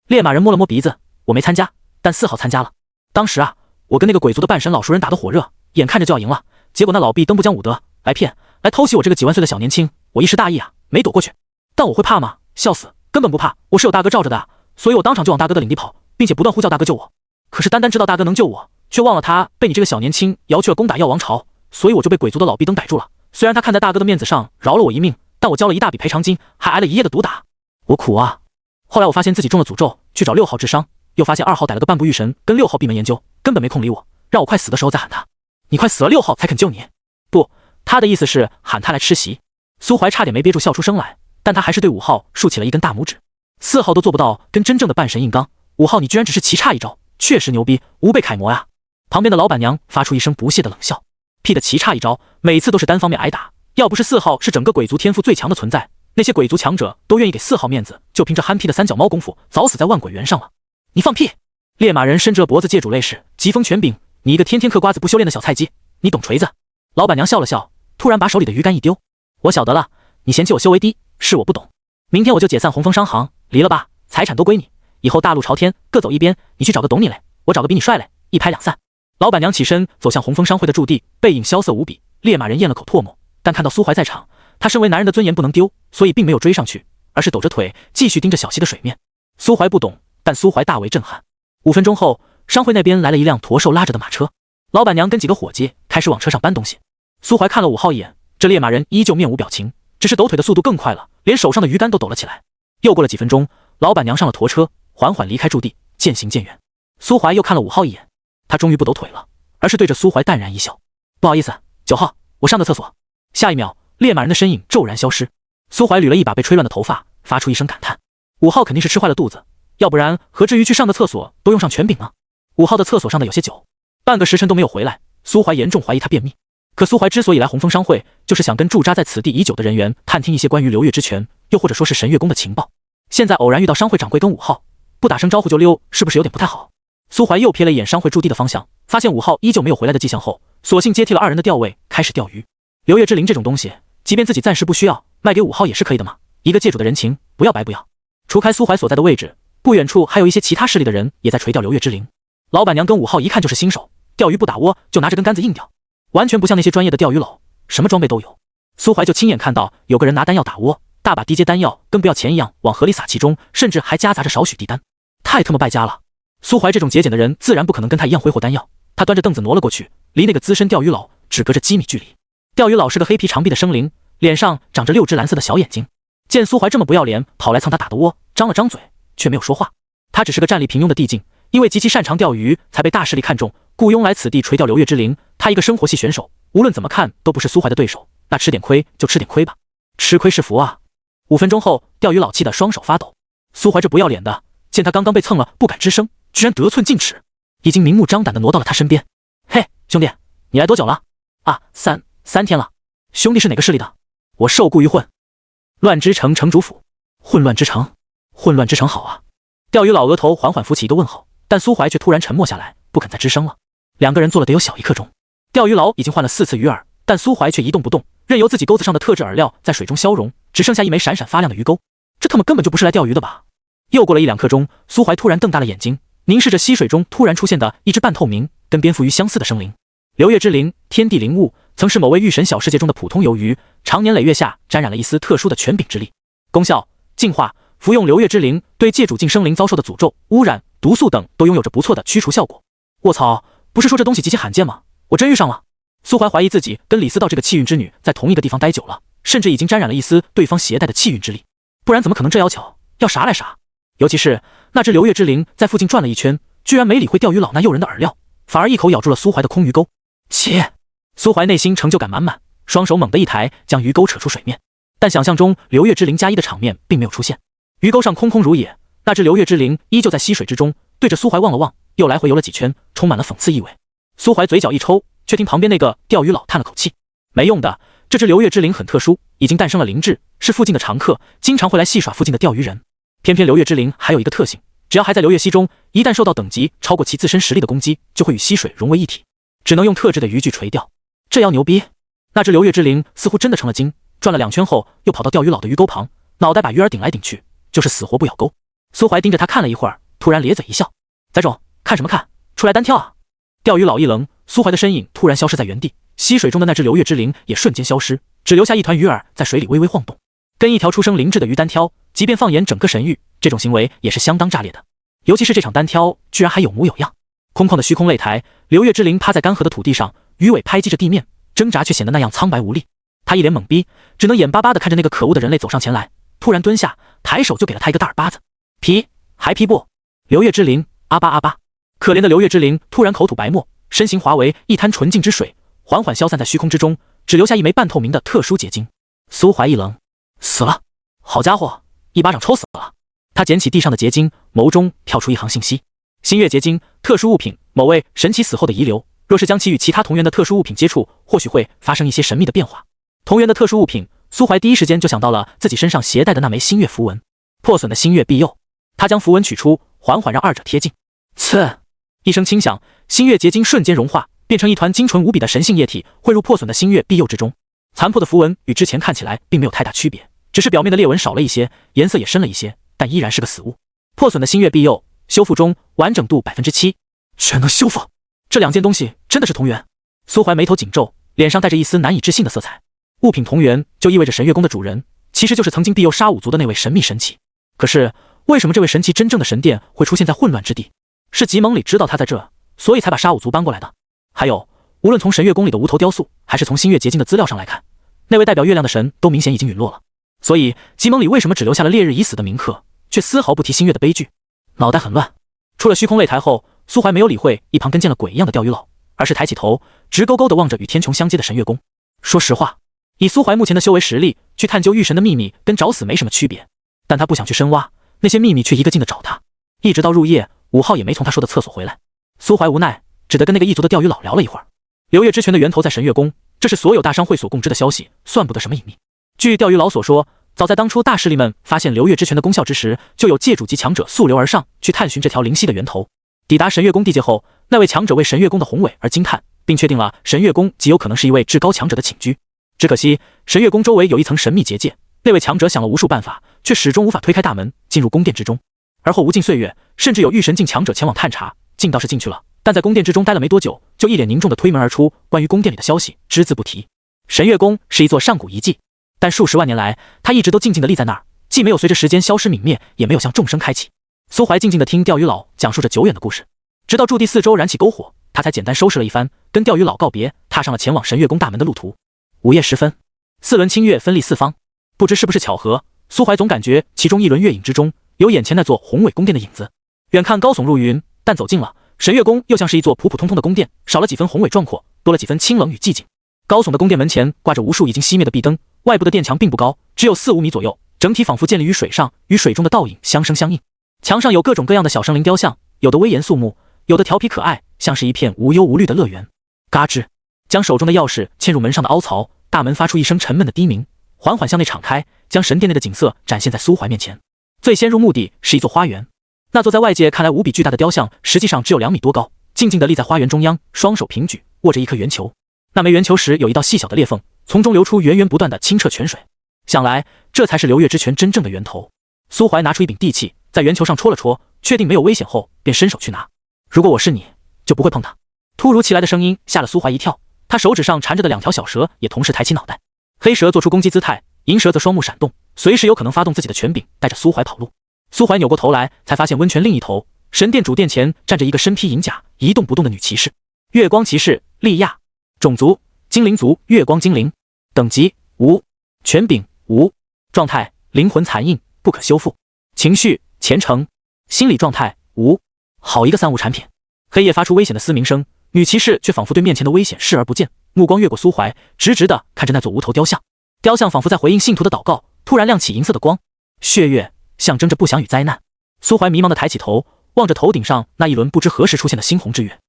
猎马人摸了摸鼻子，我没参加，但4号参加了。当时啊，我跟那个鬼族的半神老熟人打得火热，眼看着就要赢了，结果那老毕登不讲武德，来偷袭我这个几万岁的小年轻，我一时大意啊，没躲过去。但我会怕吗？笑死，根本不怕，我是有大哥罩着的啊，所以我当场就往大哥的领地跑，并且不断呼叫大哥救我。可是单单知道大哥能救我，却忘了他被你这个小年轻摇去了攻打药王朝，所以我就被鬼族的老毕登逮住了。虽然他看在大哥的面子上饶了我一命，但我交了一大笔赔偿金，还挨了1夜的毒打，我苦啊。后来我发现自己中了诅咒，去找6号治伤，又发现2号逮了个半步御神，跟6号闭门研究，根本没空理我，让我快死的时候再喊他。你快死了，6号才肯救你。不，他的意思是喊他来吃席。苏怀差点没憋住笑出声来，但他还是对5号竖起了一根大拇指。4号都做不到跟真正的半神硬刚，5号你居然只是棋差一招，确实牛逼，无辈楷模呀。旁边的老板娘发出一声不屑的冷笑，屁的棋差一招，每次都是单方面挨打，要不是4号是整个鬼族天赋最强的存在，那些鬼族强者都愿意给4号面子，就凭着憨批的三脚猫功夫，早死在万鬼园上了。你放屁！猎马人伸着脖子借主类似疾风拳柄，你一个天天嗑瓜子不修炼的小菜鸡，你懂锤子？老板娘笑了笑，突然把手里的鱼竿一丢，我晓得了，你嫌弃我修为低，是我不懂。明天我就解散红枫商行，离了吧，财产都归你，以后大路朝天，各走一边，你去找个懂你嘞，我找个比你帅嘞，一拍两散。老板娘起身走向红枫商会的驻地，背影萧瑟无比。猎马人咽了口唾沫，但看到苏怀在场，他身为男人的尊严不能丢，所以并没有追上去，而是抖着腿继续盯着小溪的水面。苏怀不懂，但苏怀大为震撼。5分钟后，商会那边来了一辆驼兽拉着的马车，老板娘跟几个伙计开始往车上搬东西。苏怀看了5号一眼，这猎马人依旧面无表情，只是抖腿的速度更快了，连手上的鱼竿都抖了起来。又过了几分钟，老板娘上了驼车，缓缓离开驻地，渐行渐远。苏怀又看了5号一眼，他终于不抖腿了，而是对着苏怀淡然一笑，不好意思，9号，我上个厕所。下一秒，猎马人的身影骤然消失。苏怀捋了一把被吹乱的头发，发出一声感叹：5号肯定是吃坏了肚子，要不然何至于去上个厕所都用上权柄呢？5号的厕所上的有些久，半个时辰都没有回来，苏怀严重怀疑他便秘。可苏怀之所以来红枫商会，就是想跟驻扎在此地已久的人员探听一些关于流月之泉，又或者说是神月宫的情报。现在偶然遇到商会掌柜跟5号，不打声招呼就溜，是不是有点不太好？苏怀又瞥了一眼商会驻地的方向，发现5号依旧没有回来的迹象后，索性接替了2人的调位，开始钓鱼。流月之灵这种东西，即便自己暂时不需要，卖给5号也是可以的嘛，一个借主的人情，不要白不要。除开苏怀所在的位置，不远处还有一些其他势力的人也在垂钓流月之灵。老板娘跟5号一看就是新手，钓鱼不打窝，就拿着根杆子硬钓，完全不像那些专业的钓鱼佬，什么装备都有。苏怀就亲眼看到有个人拿丹药打窝，大把低阶丹药跟不要钱一样往河里撒其中，甚至还夹杂着少许地丹，太他妈败家了。苏怀这种节俭的人自然不可能跟他一样挥霍丹药，他端着凳子挪了过去，离那个资深钓鱼佬只隔着几米距离。钓鱼佬是个黑皮长臂的生灵，脸上长着6只蓝色的小眼睛，见苏怀这么不要脸，跑来蹭他打的窝，张了张嘴却没有说话。他只是个战力平庸的地境，因为极其擅长钓鱼，才被大势力看中，雇佣来此地垂钓流月之灵。他一个生活系选手，无论怎么看都不是苏怀的对手，那吃点亏就吃点亏吧，吃亏是福啊。5分钟后，钓鱼佬气得双手发抖。苏怀这不要脸的，见他刚刚被蹭了，不敢吱声，居然得寸进尺，已经明目张胆地挪到了他身边。嘿，兄弟，你来多久了？啊，三天了。兄弟是哪个势力的？我受雇于乱之城城主府。混乱之城，混乱之城好啊。钓鱼佬额头缓缓浮起一个问号，但苏怀却突然沉默下来，不肯再吱声了。两个人坐了得有小1刻钟。钓鱼佬已经换了4次鱼饵，但苏怀却一动不动，任由自己钩子上的特制饵料在水中消融，只剩下一枚闪闪发亮的鱼钩。这他妈根本就不是来钓鱼的吧？又过了1、2刻钟，苏怀突然瞪大了眼睛，凝视着溪水中突然出现的一只半透明、跟蝙蝠鱼相似的生灵。流月之灵，天地灵物，曾是某位御神小世界中的普通游鱼，常年累月下沾染了一丝特殊的权柄之力。功效：净化，服用流月之灵，对借主境生灵遭受的诅咒、污染、毒素等都拥有着不错的驱除效果。卧槽，不是说这东西极其罕见吗？我真遇上了。苏怀怀疑自己跟李思道这个气运之女在同一个地方待久了，甚至已经沾染了一丝对方携带的气运之力，不然怎么可能这要巧？要啥来啥。尤其是那只流月之灵在附近转了一圈，居然没理会钓鱼佬那诱人的饵料，反而一口咬住了苏怀的空鱼钩。切！苏怀内心成就感满满，双手猛地一抬，将鱼钩扯出水面。但想象中流月之灵加一的场面并没有出现，鱼钩上空空如也，那只流月之灵依旧在溪水之中，对着苏怀望了望，又来回游了几圈，充满了讽刺意味。苏怀嘴角一抽，却听旁边那个钓鱼佬叹了口气：“没用的，这只流月之灵很特殊，已经诞生了灵智，是附近的常客，经常会来戏耍附近的钓鱼人。偏偏流月之灵还有一个特性，只要还在流月溪中，一旦受到等级超过其自身实力的攻击，就会与溪水融为一体，只能用特制的渔具垂钓。这要牛逼！”那只流月之灵似乎真的成了精，转了2圈后，又跑到钓鱼佬的鱼钩旁，脑袋把鱼儿顶来顶去，就是死活不咬钩。苏怀盯着他看了一会儿，突然咧嘴一笑：“翟总，看什么看？出来单挑啊！”钓鱼佬一愣，苏怀的身影突然消失在原地，溪水中的那只流月之灵也瞬间消失，只留下一团鱼饵在水里微微晃动。跟一条出生灵智的鱼单挑，即便放眼整个神域，这种行为也是相当炸裂的。尤其是这场单挑居然还有模有样。空旷的虚空擂台，流月之灵趴在干涸的土地上，鱼尾拍击着地面，挣扎却显得那样苍白无力。他一脸懵逼，只能眼巴巴地看着那个可恶的人类走上前来，突然蹲下，抬手就给了他一个大耳巴子。皮还皮不？流月之灵阿巴阿巴。可怜的流月之灵突然口吐白沫，身形化为一滩纯净之水，缓缓消散在虚空之中，只留下一枚半透明的特殊结晶。苏怀一愣，死了！好家伙，一巴掌抽死了！他捡起地上的结晶，眸中跳出一行信息：星月结晶，特殊物品，某位神奇死后的遗留，若是将其与其他同源的特殊物品接触，或许会发生一些神秘的变化。同源的特殊物品，苏怀第一时间就想到了自己身上携带的那枚星月符文，破损的星月庇佑。他将符文取出，缓缓让二者贴近。呲！一声轻响，星月结晶瞬间融化，变成一团精纯无比的神性液体，汇入破损的星月庇佑之中。残破的符文与之前看起来并没有太大区别，只是表面的裂纹少了一些，颜色也深了一些，但依然是个死物。破损的星月庇佑，修复中，完整度7%，全能修复。这2件东西真的是同源？苏怀眉头紧皱，脸上带着一丝难以置信的色彩。物品同源就意味着神月宫的主人其实就是曾经庇佑杀五族的那位神秘神奇。可是为什么这位神奇真正的神殿会出现在混乱之地？是吉蒙里知道他在这，所以才把杀五族搬过来的。还有，无论从神月宫里的无头雕塑，还是从星月结晶的资料上来看，那位代表月亮的神都明显已经陨落了。所以吉蒙里为什么只留下了烈日已死的铭刻，却丝毫不提星月的悲剧？脑袋很乱。出了虚空擂台后，苏怀没有理会一旁跟见了鬼一样的钓鱼佬，而是抬起头，直勾勾地望着与天穹相接的神月宫。说实话，以苏怀目前的修为实力，去探究玉神的秘密跟找死没什么区别，但他不想去深挖，那些秘密却一个劲地找他。一直到入夜，5号也没从他说的厕所回来。苏怀无奈，只得跟那个异族的钓鱼佬聊了一会儿。流月之泉的源头在神月宫，这是所有大商会所共知的消息，算不得什么隐秘。据钓鱼佬所说，早在当初大势力们发现流月之泉的功效之时，就有界主级强者溯流而上，去探寻这条灵犀的源头。抵达神月宫地界后，那位强者为神月宫的宏伟而惊叹，并确定了神月宫极有可能是一位至高强者的寝居。只可惜神月宫周围有一层神秘结界，那位强者想了无数办法，却始终无法推开大门进入宫殿之中。而后无尽岁月，甚至有御神境强者前往探查，进倒是进去了，但在宫殿之中待了没多久，就一脸凝重地推门而出，关于宫殿里的消息只字不提。神月宫是一座上古遗迹，但数十万年来，它一直都静静地立在那儿，既没有随着时间消失泯灭，也没有向众生开启。苏怀静静地听钓鱼佬讲述着久远的故事，直到驻地四周燃起篝火，他才简单收拾了一番，跟钓鱼佬告别，踏上了前往神月宫大门的路途。午夜时分，4轮清月分立四方，不知是不是巧合，苏怀总感觉其中一轮月影之中有眼前那座宏伟宫殿的影子。远看高耸入云，但走近了，神月宫又像是一座普普通通的宫殿，少了几分宏伟壮阔，多了几分清冷与寂静。高耸的宫殿门前挂着无数已经熄灭的壁灯，外部的殿墙并不高，只有4-5米左右，整体仿佛建立于水上，与水中的倒影相生相应。墙上有各种各样的小生灵雕像，有的威严肃穆，有的调皮可爱，像是一片无忧无虑的乐园。嘎吱，将手中的钥匙嵌入门上的凹槽，大门发出一声沉闷的低鸣，缓缓向内敞开，将神殿内的景色展现在苏怀面前。最先入目的是一座花园，那座在外界看来无比巨大的雕像，实际上只有2米多高，静静地立在花园中央，双手平举，握着一颗圆球。那枚圆球时有一道细小的裂缝，从中流出源源不断的清澈泉水。想来这才是流月之泉真正的源头。苏怀拿出一柄地器，在圆球上戳了戳，确定没有危险后，便伸手去拿。如果我是你，就不会碰它。突如其来的声音吓了苏怀一跳，他手指上缠着的2条小蛇也同时抬起脑袋。黑蛇做出攻击姿态，银蛇则双目闪动，随时有可能发动自己的权柄，带着苏怀跑路。苏怀扭过头来，才发现温泉另一头，神殿主殿前站着一个身披银甲、一动不动的女骑士。月光骑士莉亚，种族精灵族月光精灵，等级无，权柄无，状态灵魂残印不可修复，情绪虔诚，心理状态无。好一个三无产品！黑夜发出危险的嘶鸣声，女骑士却仿佛对面前的危险视而不见，目光越过苏怀，直直地看着那座无头雕像。雕像仿佛在回应信徒的祷告，突然亮起银色的光，血月象征着不祥与灾难。苏怀迷茫地抬起头，望着头顶上那一轮不知何时出现的猩红之月。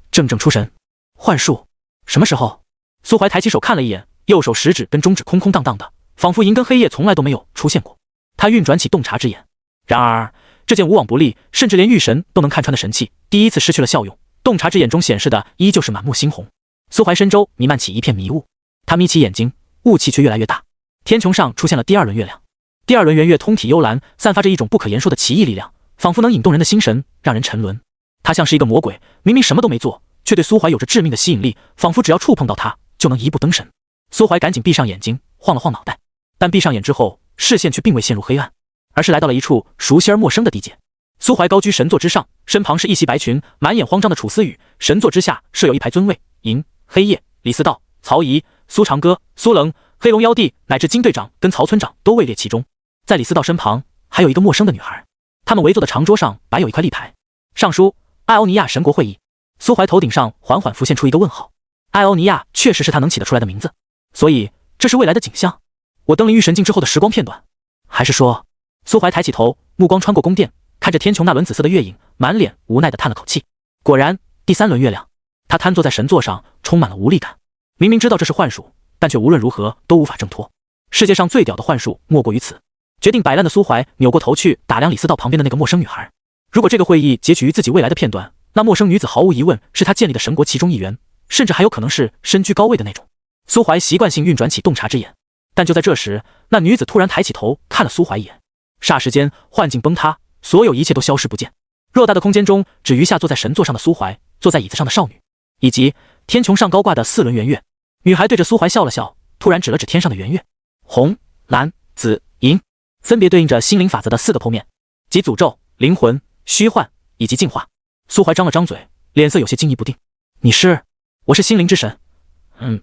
怔怔出神，幻术？什么时候？苏怀抬起手看了一眼，右手食指跟中指空空荡荡的，仿佛银跟黑夜从来都没有出现过。他运转起洞察之眼，然而这件无往不利，甚至连玉神都能看穿的神器，第一次失去了效用。洞察之眼中显示的依旧是满目猩红。苏怀身周弥漫起一片迷雾，他眯起眼睛，雾气却越来越大。天穹上出现了第二轮月亮，第二轮圆月通体幽蓝，散发着一种不可言说的奇异力量，仿佛能引动人的心神，让人沉沦。他像是一个魔鬼，明明什么都没做，却对苏怀有着致命的吸引力，仿佛只要触碰到他，就能一步登神。苏怀赶紧闭上眼睛，晃了晃脑袋，但闭上眼之后，视线却并未陷入黑暗，而是来到了一处熟悉而陌生的地界。苏怀高居神座之上，身旁是一袭白裙、满眼慌张的楚思雨，神座之下设有一排尊位，银、黑夜、李思道、曹仪、苏长歌、苏棱、黑龙妖帝乃至金队长跟曹村长都位列其中。在李思道身旁还有一个陌生的女孩，他们围坐的长桌上摆有一块立牌，上书艾欧尼亚神国会议。苏怀头顶上缓缓浮现出一个问号，艾欧尼亚确实是他能起得出来的名字，所以这是未来的景象，我登临御神境之后的时光片段，还是说……苏怀抬起头，目光穿过宫殿，看着天穹那轮紫色的月影，满脸无奈地叹了口气。果然，第三轮月亮。他瘫坐在神座上，充满了无力感。明明知道这是幻术，但却无论如何都无法挣脱。世界上最屌的幻术莫过于此。决定摆烂的苏怀扭过头去打量李思道旁边的那个陌生女孩。如果这个会议截取于自己未来的片段，那陌生女子毫无疑问是他建立的神国其中一员，甚至还有可能是身居高位的那种。苏怀习惯性运转起洞察之眼，但就在这时，那女子突然抬起头看了苏怀一眼，霎时间幻境崩塌，所有一切都消失不见。偌大的空间中，只余下坐在神座上的苏怀，坐在椅子上的少女，以及天穹上高挂的4轮圆月。女孩对着苏怀笑了笑，突然指了指天上的圆月，红、蓝、紫、银，分别对应着心灵法则的4个剖面，即诅咒、灵魂、虚幻以及净化。苏怀张了张嘴，脸色有些惊疑不定。你是？我是心灵之神，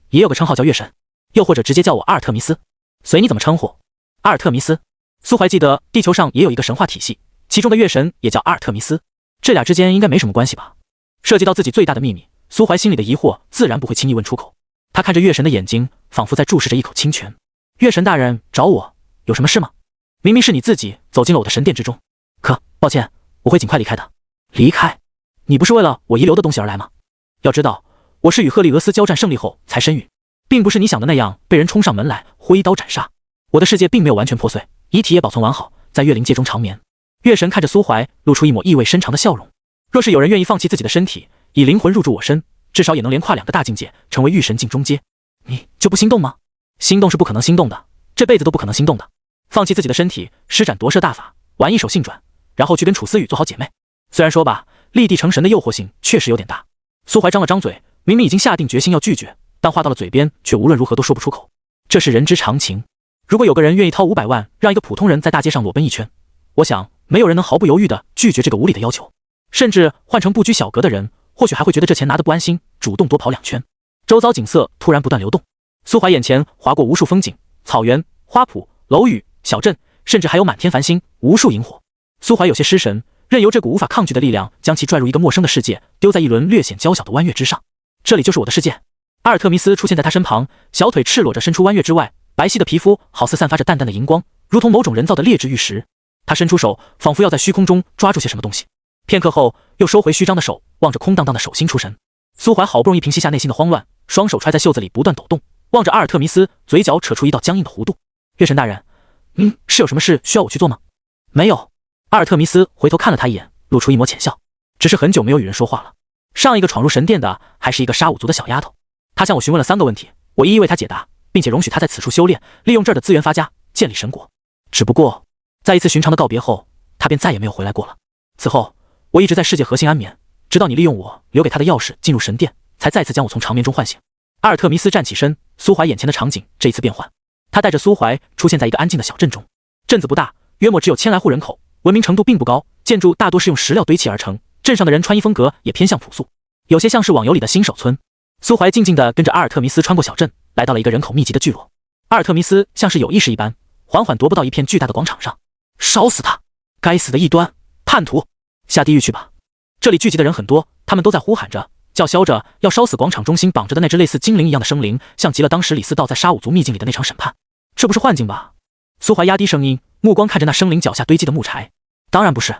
也有个称号叫月神，又或者直接叫我阿尔特弥斯，随你怎么称呼。阿尔特弥斯。苏怀记得地球上也有一个神话体系，其中的月神也叫阿尔特弥斯，这俩之间应该没什么关系吧？涉及到自己最大的秘密，苏怀心里的疑惑自然不会轻易问出口。他看着月神的眼睛，仿佛在注视着一口清泉。月神大人找我有什么事吗？明明是你自己走进了我的神殿之中。抱歉，我会尽快离开的。离开？你不是为了我遗留的东西而来吗？要知道，我是与赫利俄斯交战胜利后才身陨，并不是你想的那样被人冲上门来挥刀斩杀。我的世界并没有完全破碎，遗体也保存完好，在月灵界中长眠。月神看着苏怀，露出一抹意味深长的笑容。若是有人愿意放弃自己的身体，以灵魂入住我身，至少也能连跨2个大境界，成为御神境中阶。你就不心动吗？心动是不可能心动的，这辈子都不可能心动的。放弃自己的身体，施展夺舍大法，玩一手性转，然后去跟楚思雨做好姐妹。虽然说吧，立地成神的诱惑性确实有点大。苏怀张了张嘴，明明已经下定决心要拒绝，但话到了嘴边却无论如何都说不出口。这是人之常情。如果有个人愿意掏500万让一个普通人在大街上裸奔一圈，我想没有人能毫不犹豫地拒绝这个无理的要求。甚至换成不拘小格的人，或许还会觉得这钱拿得不安心，主动多跑2圈。周遭景色突然不断流动，苏怀眼前划过无数风景，草原、花圃、楼宇、小镇，甚至还有满天繁星，无数萤火。苏怀有些失神，任由这股无法抗拒的力量将其拽入一个陌生的世界，丢在一轮略显娇小的弯月之上。这里就是我的世界。阿尔特弥斯出现在他身旁，小腿赤裸着伸出弯月之外，白皙的皮肤好似散发着淡淡的荧光，如同某种人造的劣质玉石。他伸出手，仿佛要在虚空中抓住些什么东西。片刻后，又收回虚张的手，望着空荡荡的手心出神。苏怀好不容易平息下内心的慌乱，双手揣在袖子里不断抖动，望着阿尔特弥斯，嘴角扯出一道僵硬的弧度。月神大人，是有什么事需要我去做吗？没有。阿尔特弥斯回头看了他一眼，露出一抹浅笑。只是很久没有与人说话了。上一个闯入神殿的还是一个杀五族的小丫头，她向我询问了3个问题，我一一为她解答，并且容许她在此处修炼，利用这儿的资源发家，建立神国。只不过，在一次寻常的告别后，她便再也没有回来过了。此后，我一直在世界核心安眠，直到你利用我留给他的钥匙进入神殿，才再次将我从长眠中唤醒。阿尔特弥斯站起身，苏怀眼前的场景这一次变换，他带着苏怀出现在一个安静的小镇中。镇子不大，约莫只有1000来户人口，文明程度并不高，建筑大多是用石料堆砌而成。镇上的人穿衣风格也偏向朴素，有些像是网游里的新手村。苏怀静静地跟着阿尔特弥斯穿过小镇，来到了一个人口密集的聚落。阿尔特弥斯像是有意识一般，缓缓踱步到一片巨大的广场上。烧死他！该死的异端叛徒！下地狱去吧！这里聚集的人很多，他们都在呼喊着，叫嚣着要烧死广场中心绑着的那只类似精灵一样的生灵，像极了当时李斯道在沙吾族秘境里的那场审判。这不是幻境吧？苏怀压低声音，目光看着那生灵脚下堆积的木柴。当然不是。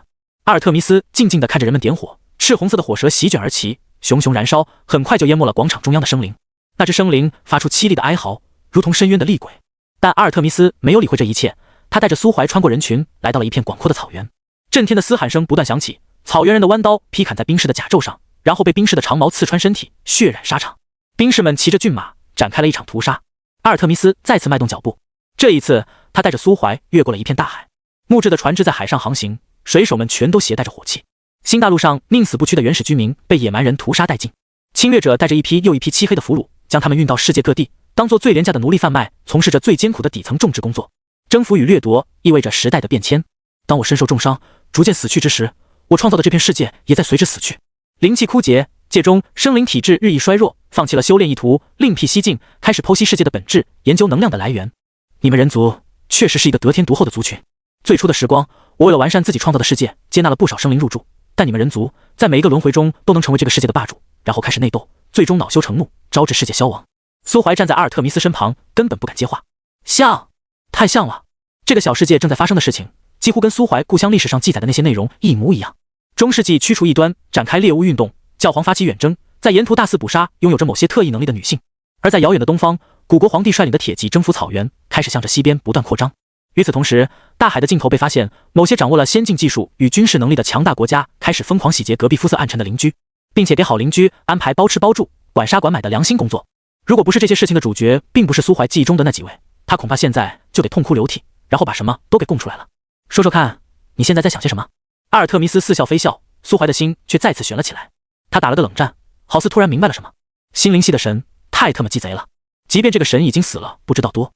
阿尔特弥斯静静地看着人们点火，赤红色的火舌席卷而起，熊熊燃烧，很快就淹没了广场中央的生灵。那只生灵发出凄厉的哀嚎，如同深渊的厉鬼。但阿尔特弥斯没有理会这一切，他带着苏怀穿过人群，来到了一片广阔的草原。震天的嘶喊声不断响起，草原人的弯刀劈砍在兵士的甲胄上，然后被兵士的长矛刺穿身体，血染沙场。兵士们骑着骏马，展开了一场屠杀。阿尔特弥斯再次迈动脚步，这一次他带着苏怀越过了一片大海。木质的船只在海上航行，水手们全都携带着火器。新大陆上宁死不屈的原始居民被野蛮人屠杀殆尽，侵略者带着一批又一批漆黑的俘虏，将他们运到世界各地，当做最廉价的奴隶贩卖，从事着最艰苦的底层种植工作。征服与掠夺意味着时代的变迁。当我身受重伤，逐渐死去之时，我创造的这片世界也在随之死去。灵气枯竭，界中生灵体质日益衰弱，放弃了修炼意图，另辟蹊径，开始剖析世界的本质，研究能量的来源。你们人族确实是一个得天独厚的族群。最初的时光，我为了完善自己创造的世界，接纳了不少生灵入住，但你们人族在每一个轮回中都能成为这个世界的霸主，然后开始内斗，最终恼羞成怒，招致世界消亡。苏怀站在阿尔特弥斯身旁，根本不敢接话。像，太像了。这个小世界正在发生的事情，几乎跟苏怀故乡历史上记载的那些内容一模一样。中世纪驱除异端，展开猎巫运动，教皇发起远征，在沿途大肆捕杀拥有着某些特异能力的女性。而在遥远的东方，古国皇帝率领的铁骑征服草原，开始向着西边不断扩张。与此同时，大海的尽头被发现，某些掌握了先进技术与军事能力的强大国家开始疯狂洗劫隔壁肤色暗沉的邻居，并且给好邻居安排包吃包住、管杀管买的良心工作。如果不是这些事情的主角并不是苏怀记忆中的那几位，他恐怕现在就得痛哭流涕，然后把什么都给供出来了。说说看，你现在在想些什么？阿尔特弥斯似笑非笑，苏怀的心却再次悬了起来。他打了个冷战，好似突然明白了什么。心灵系的神太他妈鸡贼了，即便这个神已经死了不知道多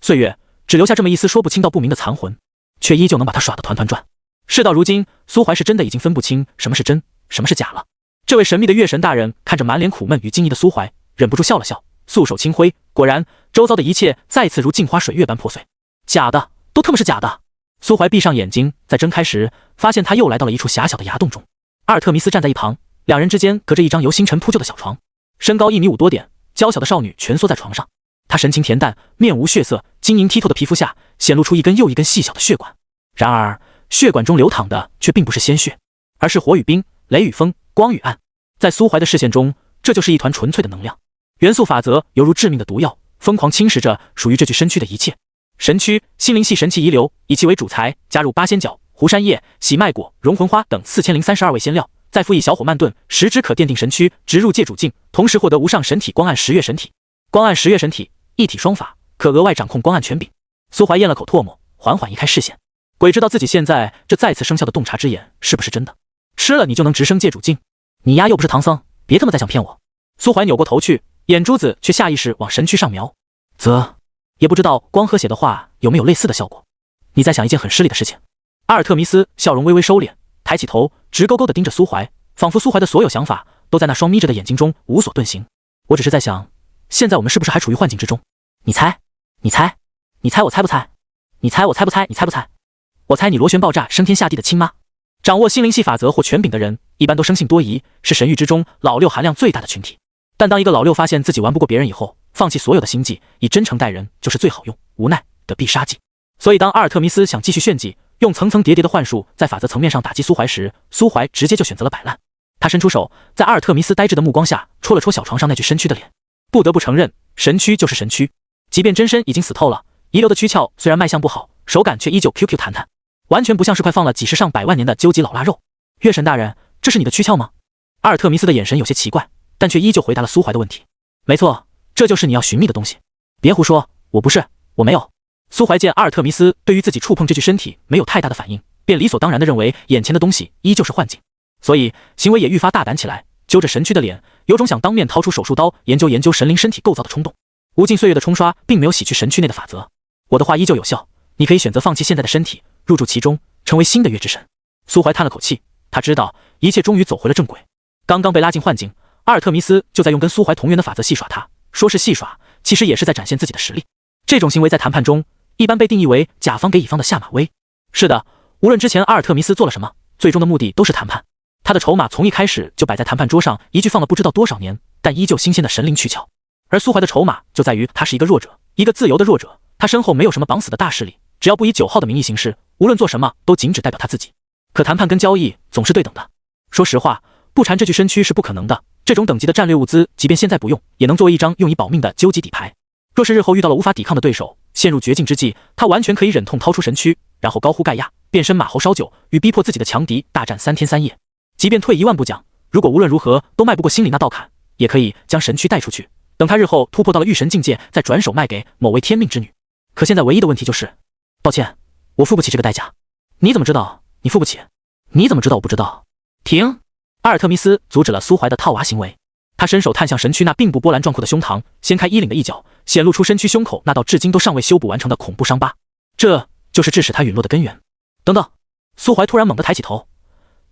岁月，只留下这么一丝说不清道不明的残魂，却依旧能把他耍得团团转。事到如今，苏怀是真的已经分不清什么是真，什么是假了。这位神秘的月神大人看着满脸苦闷与惊异的苏怀，忍不住笑了笑，素手轻挥，果然，周遭的一切再次如镜花水月般破碎。假的，都他妈是假的！苏怀闭上眼睛，在睁开时，发现他又来到了一处狭小的崖洞中。阿尔特弥斯站在一旁，两人之间隔着一张由星辰铺就的小床，身高1.5米多点，娇小的少女蜷缩在床上。她神情恬淡，面无血色，晶莹剔透的皮肤下显露出一根又一根细小的血管。然而，血管中流淌的却并不是鲜血，而是火与冰、雷与风、光与暗。在苏怀的视线中，这就是一团纯粹的能量。元素法则犹如致命的毒药，疯狂侵蚀着属于这具身躯的一切。神躯心灵系神器遗留，以其为主材，加入八仙角、湖山叶、喜麦果、融魂花等4032味仙料，再辅以小火慢炖，10指可奠定神躯，直入界主境，同时获得无上神体光暗十月神体。光暗十月神体一体双法，可额外掌控光暗权柄。苏怀咽了口唾沫，缓缓移开视线。鬼知道自己现在这再次生效的洞察之眼是不是真的？吃了你就能直升界主境？你丫又不是唐僧，别他妈再想骗我！苏怀扭过头去，眼珠子却下意识往神躯上瞄。也不知道光和写的话有没有类似的效果。你在想一件很失礼的事情。阿尔特弥斯笑容微微收敛，抬起头，直勾勾地盯着苏怀，仿佛苏怀的所有想法都在那双眯着的眼睛中无所遁形。我只是在想，现在我们是不是还处于幻境之中？你猜，你猜，你猜我猜不猜？你猜我猜不猜？你猜不猜？我猜你螺旋爆炸升天下地的亲妈。掌握心灵系法则或权柄的人，一般都生性多疑，是神域之中老六含量最大的群体。但当一个老六发现自己玩不过别人以后，放弃所有的心计，以真诚待人，就是最好用、无奈的必杀技。所以当阿尔特弥斯想继续炫技，用层层叠叠的幻术在法则层面上打击苏怀时，苏怀直接就选择了摆烂。他伸出手，在阿尔特弥斯呆滞的目光下戳了戳小床上那具身躯的脸。不得不承认，神躯就是神躯，即便真身已经死透了，遗留的躯壳虽然卖相不好，手感却依旧 QQ 弹弹，完全不像是块放了几十上百万年的究极老腊肉。月神大人，这是你的躯壳吗？阿尔特弥斯的眼神有些奇怪，但却依旧回答了苏怀的问题。没错，这就是你要寻觅的东西。别胡说，我不是，我没有。苏怀见阿尔特弥斯对于自己触碰这具身体没有太大的反应，便理所当然地认为眼前的东西依旧是幻境，所以行为也愈发大胆起来，揪着神躯的脸，有种想当面掏出手术刀研究研究神灵身体构造的冲动。无尽岁月的冲刷并没有洗去神躯内的法则，我的话依旧有效，你可以选择放弃现在的身体，入住其中，成为新的月之神。苏怀叹了口气，他知道一切终于走回了正轨。刚刚被拉进幻境，阿尔特弥斯就在用跟苏怀同源的法则戏耍他，说是戏耍，其实也是在展现自己的实力。这种行为在谈判中一般被定义为甲方给乙方的下马威。是的，无论之前阿尔特弥斯做了什么，最终的目的都是谈判。他的筹码从一开始就摆在谈判桌上，一句放了不知道多少年，但依旧新鲜的神灵躯壳。而苏怀的筹码就在于他是一个弱者，一个自由的弱者，他身后没有什么绑死的大势力，只要不以9号的名义行事，无论做什么都仅只代表他自己。可谈判跟交易总是对等的，说实话，不缠这具身躯是不可能的。这种等级的战略物资，即便现在不用，也能作为一张用以保命的究极底牌。若是日后遇到了无法抵抗的对手，陷入绝境之际，他完全可以忍痛掏出神躯，然后高呼盖亚，变身马猴烧酒，与逼迫自己的强敌大战3天3夜。即便退1万步讲，如果无论如何都迈不过心里那道坎，也可以将神躯带出去，等他日后突破到了御神境界，再转手卖给某位天命之女。可现在唯一的问题就是，抱歉，我付不起这个代价。你怎么知道你付不起？你怎么知道我不知道？停！阿尔特弥斯阻止了苏怀的套娃行为，他伸手探向神躯那并不波澜壮阔的胸膛，掀开衣领的一角，显露出身躯胸口那道至今都尚未修补完成的恐怖伤疤。这就是致使他陨落的根源。等等，苏怀突然猛地抬起头，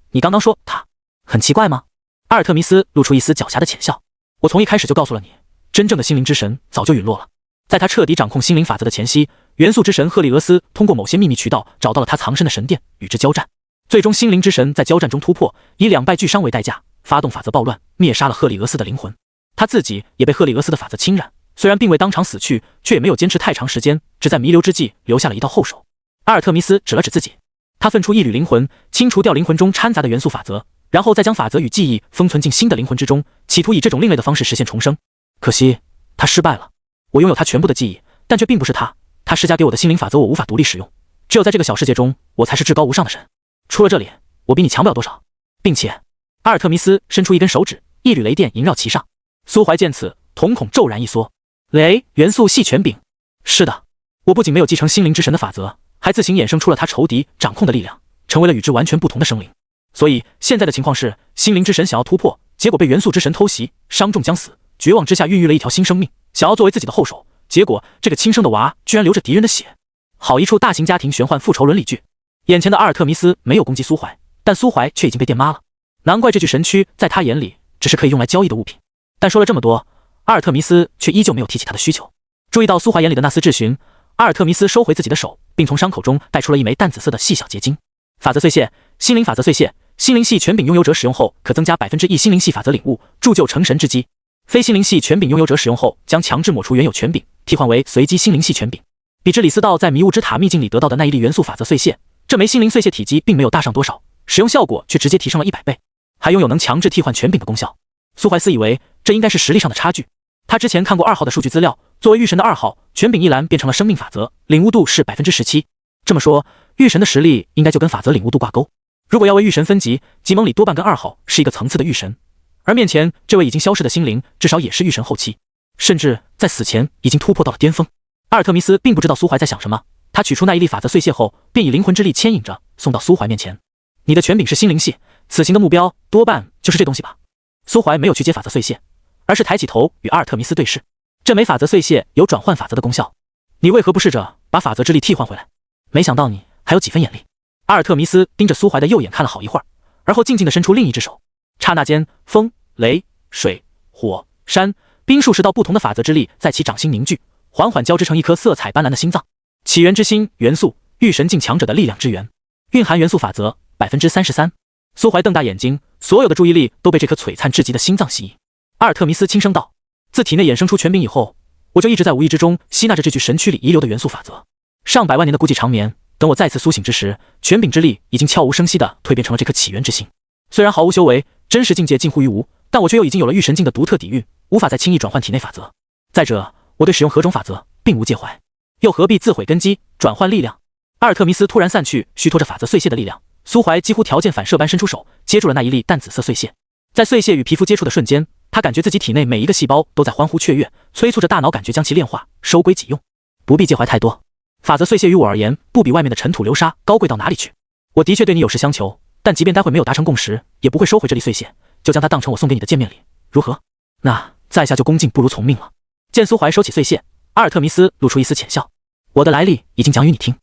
你刚刚说他很奇怪吗？阿尔特弥斯露出一丝狡黠的浅笑。我从一开始就告诉了你，真正的心灵之神早就陨落了。在他彻底掌控心灵法则的前夕，元素之神赫利俄斯通过某些秘密渠道找到了他藏身的神殿，与之交战。最终心灵之神在交战中突破，以2败俱伤为代价，发动法则暴乱，灭杀了赫利俄斯的灵魂。他自己也被赫利俄斯的法则侵染，虽然并未当场死去，却也没有坚持太长时间，只在弥留之际留下了一道后手。阿尔特弥斯指了指自己，他分出一缕灵魂，清除掉灵魂中掺杂的元素法则，然后再将法则与记忆封存进新的灵魂之中，企图以这种另类的方式实现重生。可惜他失败了。我拥有他全部的记忆，但却并不是他。他施加给我的心灵法则我无法独立使用，只有在这个小世界中，我才是至高无上的神。除了这里，我比你强不了多少。并且，阿尔特弥斯伸出一根手指，一缕雷电萦绕其上。苏怀见此，瞳孔骤然一缩。雷元素系权柄。是的，我不仅没有继承心灵之神的法则，还自行衍生出了他仇敌掌控的力量，成为了与之完全不同的生灵。所以现在的情况是，心灵之神想要突破，结果被元素之神偷袭，伤重将死。绝望之下孕育了一条新生命，想要作为自己的后手，结果这个亲生的娃居然流着敌人的血。好一处大型家庭玄幻复仇伦理剧。眼前的阿尔特弥斯没有攻击苏怀，但苏怀却已经被电妈了。难怪这具神躯在他眼里只是可以用来交易的物品。但说了这么多，阿尔特弥斯却依旧没有提起他的需求。注意到苏怀眼里的那丝质询，阿尔特弥斯收回自己的手，并从伤口中带出了一枚淡紫色的细小结晶。法则碎屑，心灵法则碎屑，心灵系权柄拥有者使用后可增加1%心灵系法则领悟，铸就成神之机。非心灵系权柄拥有者使用后将强制抹除原有权柄，替换为随机心灵系权柄。比之李斯道在迷雾之塔秘境里得到的那一粒元素法则碎屑，这枚心灵碎屑体积并没有大上多少，使用效果却直接提升了100倍，还拥有能强制替换权柄的功效。苏怀斯以为这应该是实力上的差距。他之前看过2号的数据资料，作为御神的2号，权柄一栏变成了生命法则，领悟度是17%。这么说，御神的实力应该就跟法则领悟度挂钩。如果要为御神分级，吉蒙里多半跟2号是一个层次的御神，而面前这位已经消失的心灵，至少也是御神后期，甚至在死前已经突破到了巅峰。阿尔特弥斯并不知道苏怀在想什么，他取出那一粒法则碎屑后，便以灵魂之力牵引着送到苏怀面前。你的权柄是心灵系，此行的目标多半就是这东西吧？苏怀没有去接法则碎屑，而是抬起头与阿尔特弥斯对视。这枚法则碎屑有转换法则的功效，你为何不试着把法则之力替换回来？没想到你还有几分眼力。阿尔特弥斯盯着苏怀的右眼看了好一会儿，而后静静地伸出另一只手。刹那间，风、雷、水、火、山、冰数10道不同的法则之力在其掌心凝聚，缓缓交织成一颗色彩斑斓的心脏。起源之心元素，御神境强者的力量之源，蕴含元素法则33%。苏怀瞪大眼睛，所有的注意力都被这颗璀璨至极的心脏吸引。阿尔特弥斯轻声道：自体内衍生出权柄以后，我就一直在无意之中吸纳着这具神躯里遗留的元素法则。上百万年的孤寂长眠，等我再次苏醒之时，权柄之力已经悄无声息地蜕变成了这颗起源之心。虽然毫无修为，真实境界近乎于无，但我却又已经有了御神境的独特底蕴，无法再轻易转换体内法则。再者，我对使用何种法则并无介怀，又何必自毁根基，转换力量？阿尔特弥斯突然散去虚脱着法则碎屑的力量，苏怀几乎条件反射般伸出手，接住了那一粒淡紫色碎屑。在碎屑与皮肤接触的瞬间，他感觉自己体内每一个细胞都在欢呼雀跃，催促着大脑感觉将其炼化，收归己用。不必介怀太多，法则碎屑于我而言，不比外面的尘土流沙高贵到哪里去。我的确对你有事相求，但即便待会没有达成共识，也不会收回这粒碎屑，就将它当成我送给你的见面礼，如何？那在下就恭敬不如从命了。见苏怀收起碎屑，阿尔特弥斯露出一丝浅笑。我的来历已经讲与你听，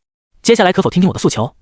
接下来可否听听我的诉求？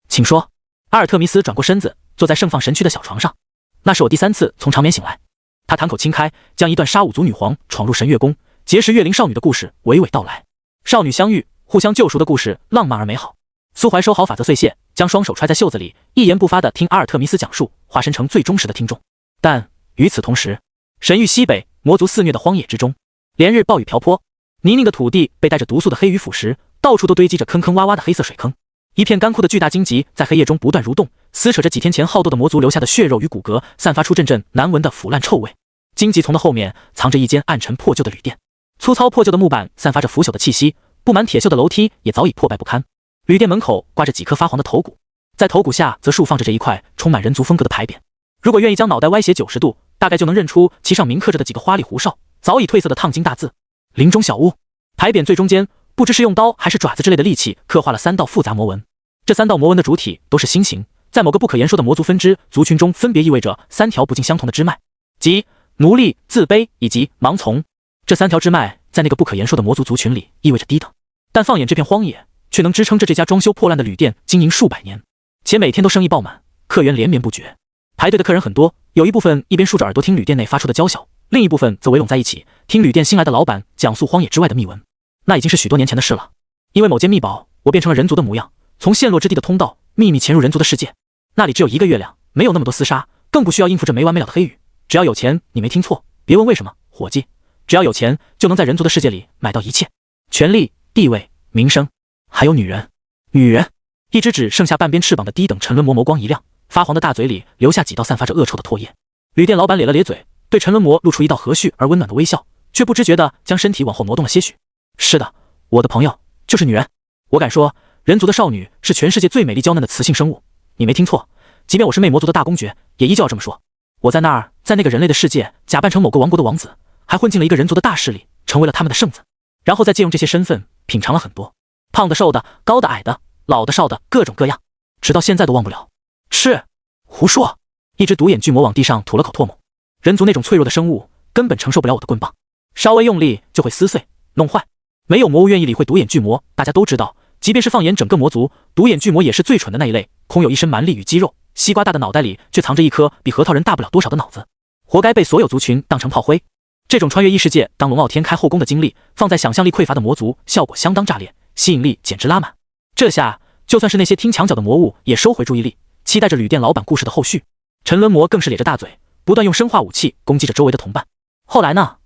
请说。阿尔特弥斯转过身子，坐在盛放神躯的小床上。那是我第3次从长眠醒来。他谈口轻开，将一段杀5族女皇闯入神月宫，结识月灵少女的故事娓娓道来。少女相遇，互相救赎的故事浪漫而美好。苏怀收好法则碎屑，将双手揣在袖子里，一言不发地听阿尔特弥斯讲述，化身成最忠实的听众。但与此同时，神域西北魔族肆虐的荒野之中，连日暴雨瓢泼，泥泞的土地被带着毒素的黑雨腐蚀，到处都堆积着坑坑洼洼的黑色水坑。一片干枯的巨大荆棘在黑夜中不断蠕动，撕扯着几天前好斗的魔族留下的血肉与骨骼，散发出阵阵难闻的腐烂臭味。荆棘丛的后面藏着一间暗沉破旧的旅店，粗糙破旧的木板散发着腐朽的气息，布满铁锈的楼梯也早已破败不堪。旅店门口挂着几颗发黄的头骨，在头骨下则竖放着这一块充满人族风格的牌匾。如果愿意将脑袋歪斜90度，大概就能认出其上铭刻着的几个花里胡哨、早已褪色的烫金大字“林中小屋”。牌匾最中间不知是用刀还是爪子之类的利器刻画了3道复杂魔纹，这3道魔纹的主体都是心形，在某个不可言说的魔族分支族群中，分别意味着3条不尽相同的支脉，即奴隶、自卑以及盲从。这3条支脉在那个不可言说的魔族族群里意味着低等，但放眼这片荒野，却能支撑着这家装修破烂的旅店经营数百年，且每天都生意爆满，客源连绵不绝。排队的客人很多，有一部分一边竖着耳朵听旅店内发出的娇小，另一部分则围拢在一起听旅店新来的老板讲述荒野之外的秘闻。那已经是许多年前的事了。因为某件秘宝，我变成了人族的模样，从陷落之地的通道秘密潜入人族的世界。那里只有1个月亮，没有那么多厮杀，更不需要应付这没完没了的黑雨。只要有钱，你没听错，别问为什么，伙计，只要有钱就能在人族的世界里买到一切：权力、地位、名声，还有女人。女人。一只只剩下半边翅膀的低等沉沦魔眸光一亮，发黄的大嘴里留下几道散发着恶臭的唾液。旅店老板咧了咧嘴，对沉沦魔露出一道和煦而温暖的微笑，却不知觉地将身体往后挪动了些许。是的，我的朋友就是女人。我敢说，人族的少女是全世界最美丽娇嫩的雌性生物。你没听错，即便我是魅魔族的大公爵，也依旧要这么说。我在那个人类的世界假扮成某个王国的王子，还混进了一个人族的大势力，成为了他们的圣子，然后再借用这些身份品尝了很多胖的、瘦的、高的、矮的、老的、少的，各种各样，直到现在都忘不了。吃！胡说！一只独眼巨魔往地上吐了口唾沫。人族那种脆弱的生物根本承受不了我的棍棒，稍微用力就会撕碎弄坏。没有魔物愿意理会独眼巨魔，大家都知道，即便是放眼整个魔族，独眼巨魔也是最蠢的那一类，空有一身蛮力与肌肉，西瓜大的脑袋里却藏着一颗比核桃人大不了多少的脑子，活该被所有族群当成炮灰。这种穿越异世界当龙傲天开后宫的经历，放在想象力匮乏的魔族，效果相当炸裂，吸引力简直拉满。这下就算是那些听墙角的魔物也收回注意力，期待着旅店老板故事的后续。沉沦魔更是咧着大嘴，不断用生化武器攻击着周围的同伴。后来呢？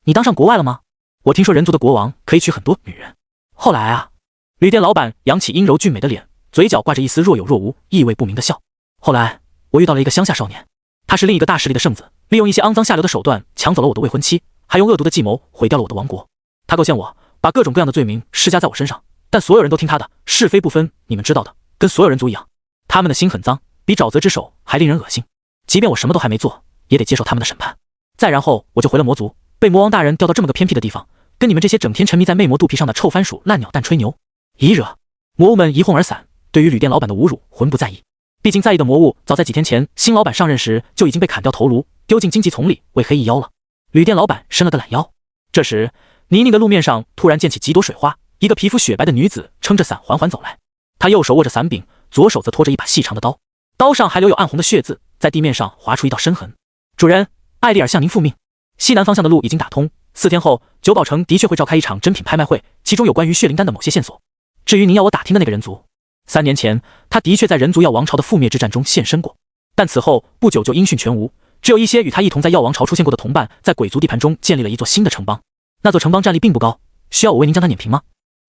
你当上国外了吗？我听说人族的国王可以娶很多女人。后来啊，旅店老板扬起阴柔俊美的脸，嘴角挂着一丝若有若无、意味不明的笑。后来我遇到了一个乡下少年，他是另一个大势力的圣子，利用一些肮脏下流的手段抢走了我的未婚妻，还用恶毒的计谋毁掉了我的王国。他构陷我，把各种各样的罪名施加在我身上，但所有人都听他的，是非不分，你们知道的，跟所有人族一样。他们的心很脏，比沼泽之手还令人恶心。即便我什么都还没做，也得接受他们的审判。再然后我就回了魔族，被魔王大人调到这么个偏僻的地方，跟你们这些整天沉迷在魅魔肚皮上的臭番薯烂鸟蛋吹牛，一惹魔物们一哄而散，对于旅店老板的侮辱浑不在意。毕竟在意的魔物早在几天前新老板上任时就已经被砍掉头颅，丢进荆棘丛里喂黑翼妖了。旅店老板伸了个懒腰。这时泥泞的路面上突然溅起几朵水花，一个皮肤雪白的女子撑着伞缓缓走来，她右手握着伞柄，左手则拖着一把细长的刀，刀上还留有暗红的血渍，在地面上划出一道深痕。主人，艾丽尔向您复命。西南方向的路已经打通，4天后九宝城的确会召开一场珍品拍卖会，其中有关于血灵丹的某些线索。至于您要我打听的那个人族，3年前他的确在人族药王朝的覆灭之战中现身过，但此后不久就音讯全无，只有一些与他一同在药王朝出现过的同伴在鬼族地盘中建立了一座新的城邦，那座城邦战力并不高，需要我为您将它碾平吗？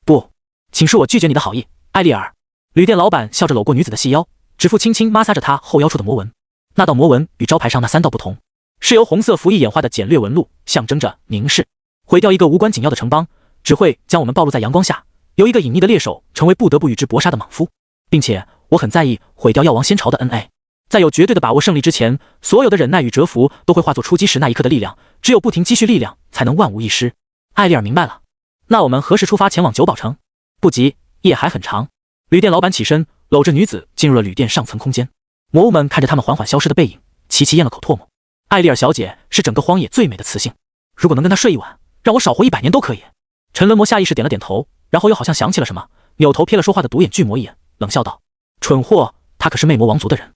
不，请恕我拒绝你的好意，艾丽尔。旅店老板笑着搂过女子的细腰，指腹轻轻摩挲着她后腰处的魔纹。那道魔纹与招牌上那3道不同，是由红色符意演化的简略纹路，象征着凝视。毁掉一个无关紧要的城邦，只会将我们暴露在阳光下，由一个隐匿的猎手成为不得不与之搏杀的莽夫，并且我很在意毁掉药王仙朝的 NA。在有绝对的把握胜利之前，所有的忍耐与蛰伏都会化作出击时那一刻的力量，只有不停积蓄力量，才能万无一失。艾丽尔明白了。那我们何时出发前往九宝城？不急，夜还很长。旅店老板起身，搂着女子进入了旅店上层空间。魔物们看着他们缓缓消失的背影，齐齐咽了口唾沫。艾丽尔小姐是整个荒野最美的雌性，如果能跟她睡一晚，让我少活100年都可以。沉沦魔下意识点了点头，然后又好像想起了什么，扭头瞥了说话的独眼巨魔一眼，冷笑道：蠢货，他可是魅魔王族的人。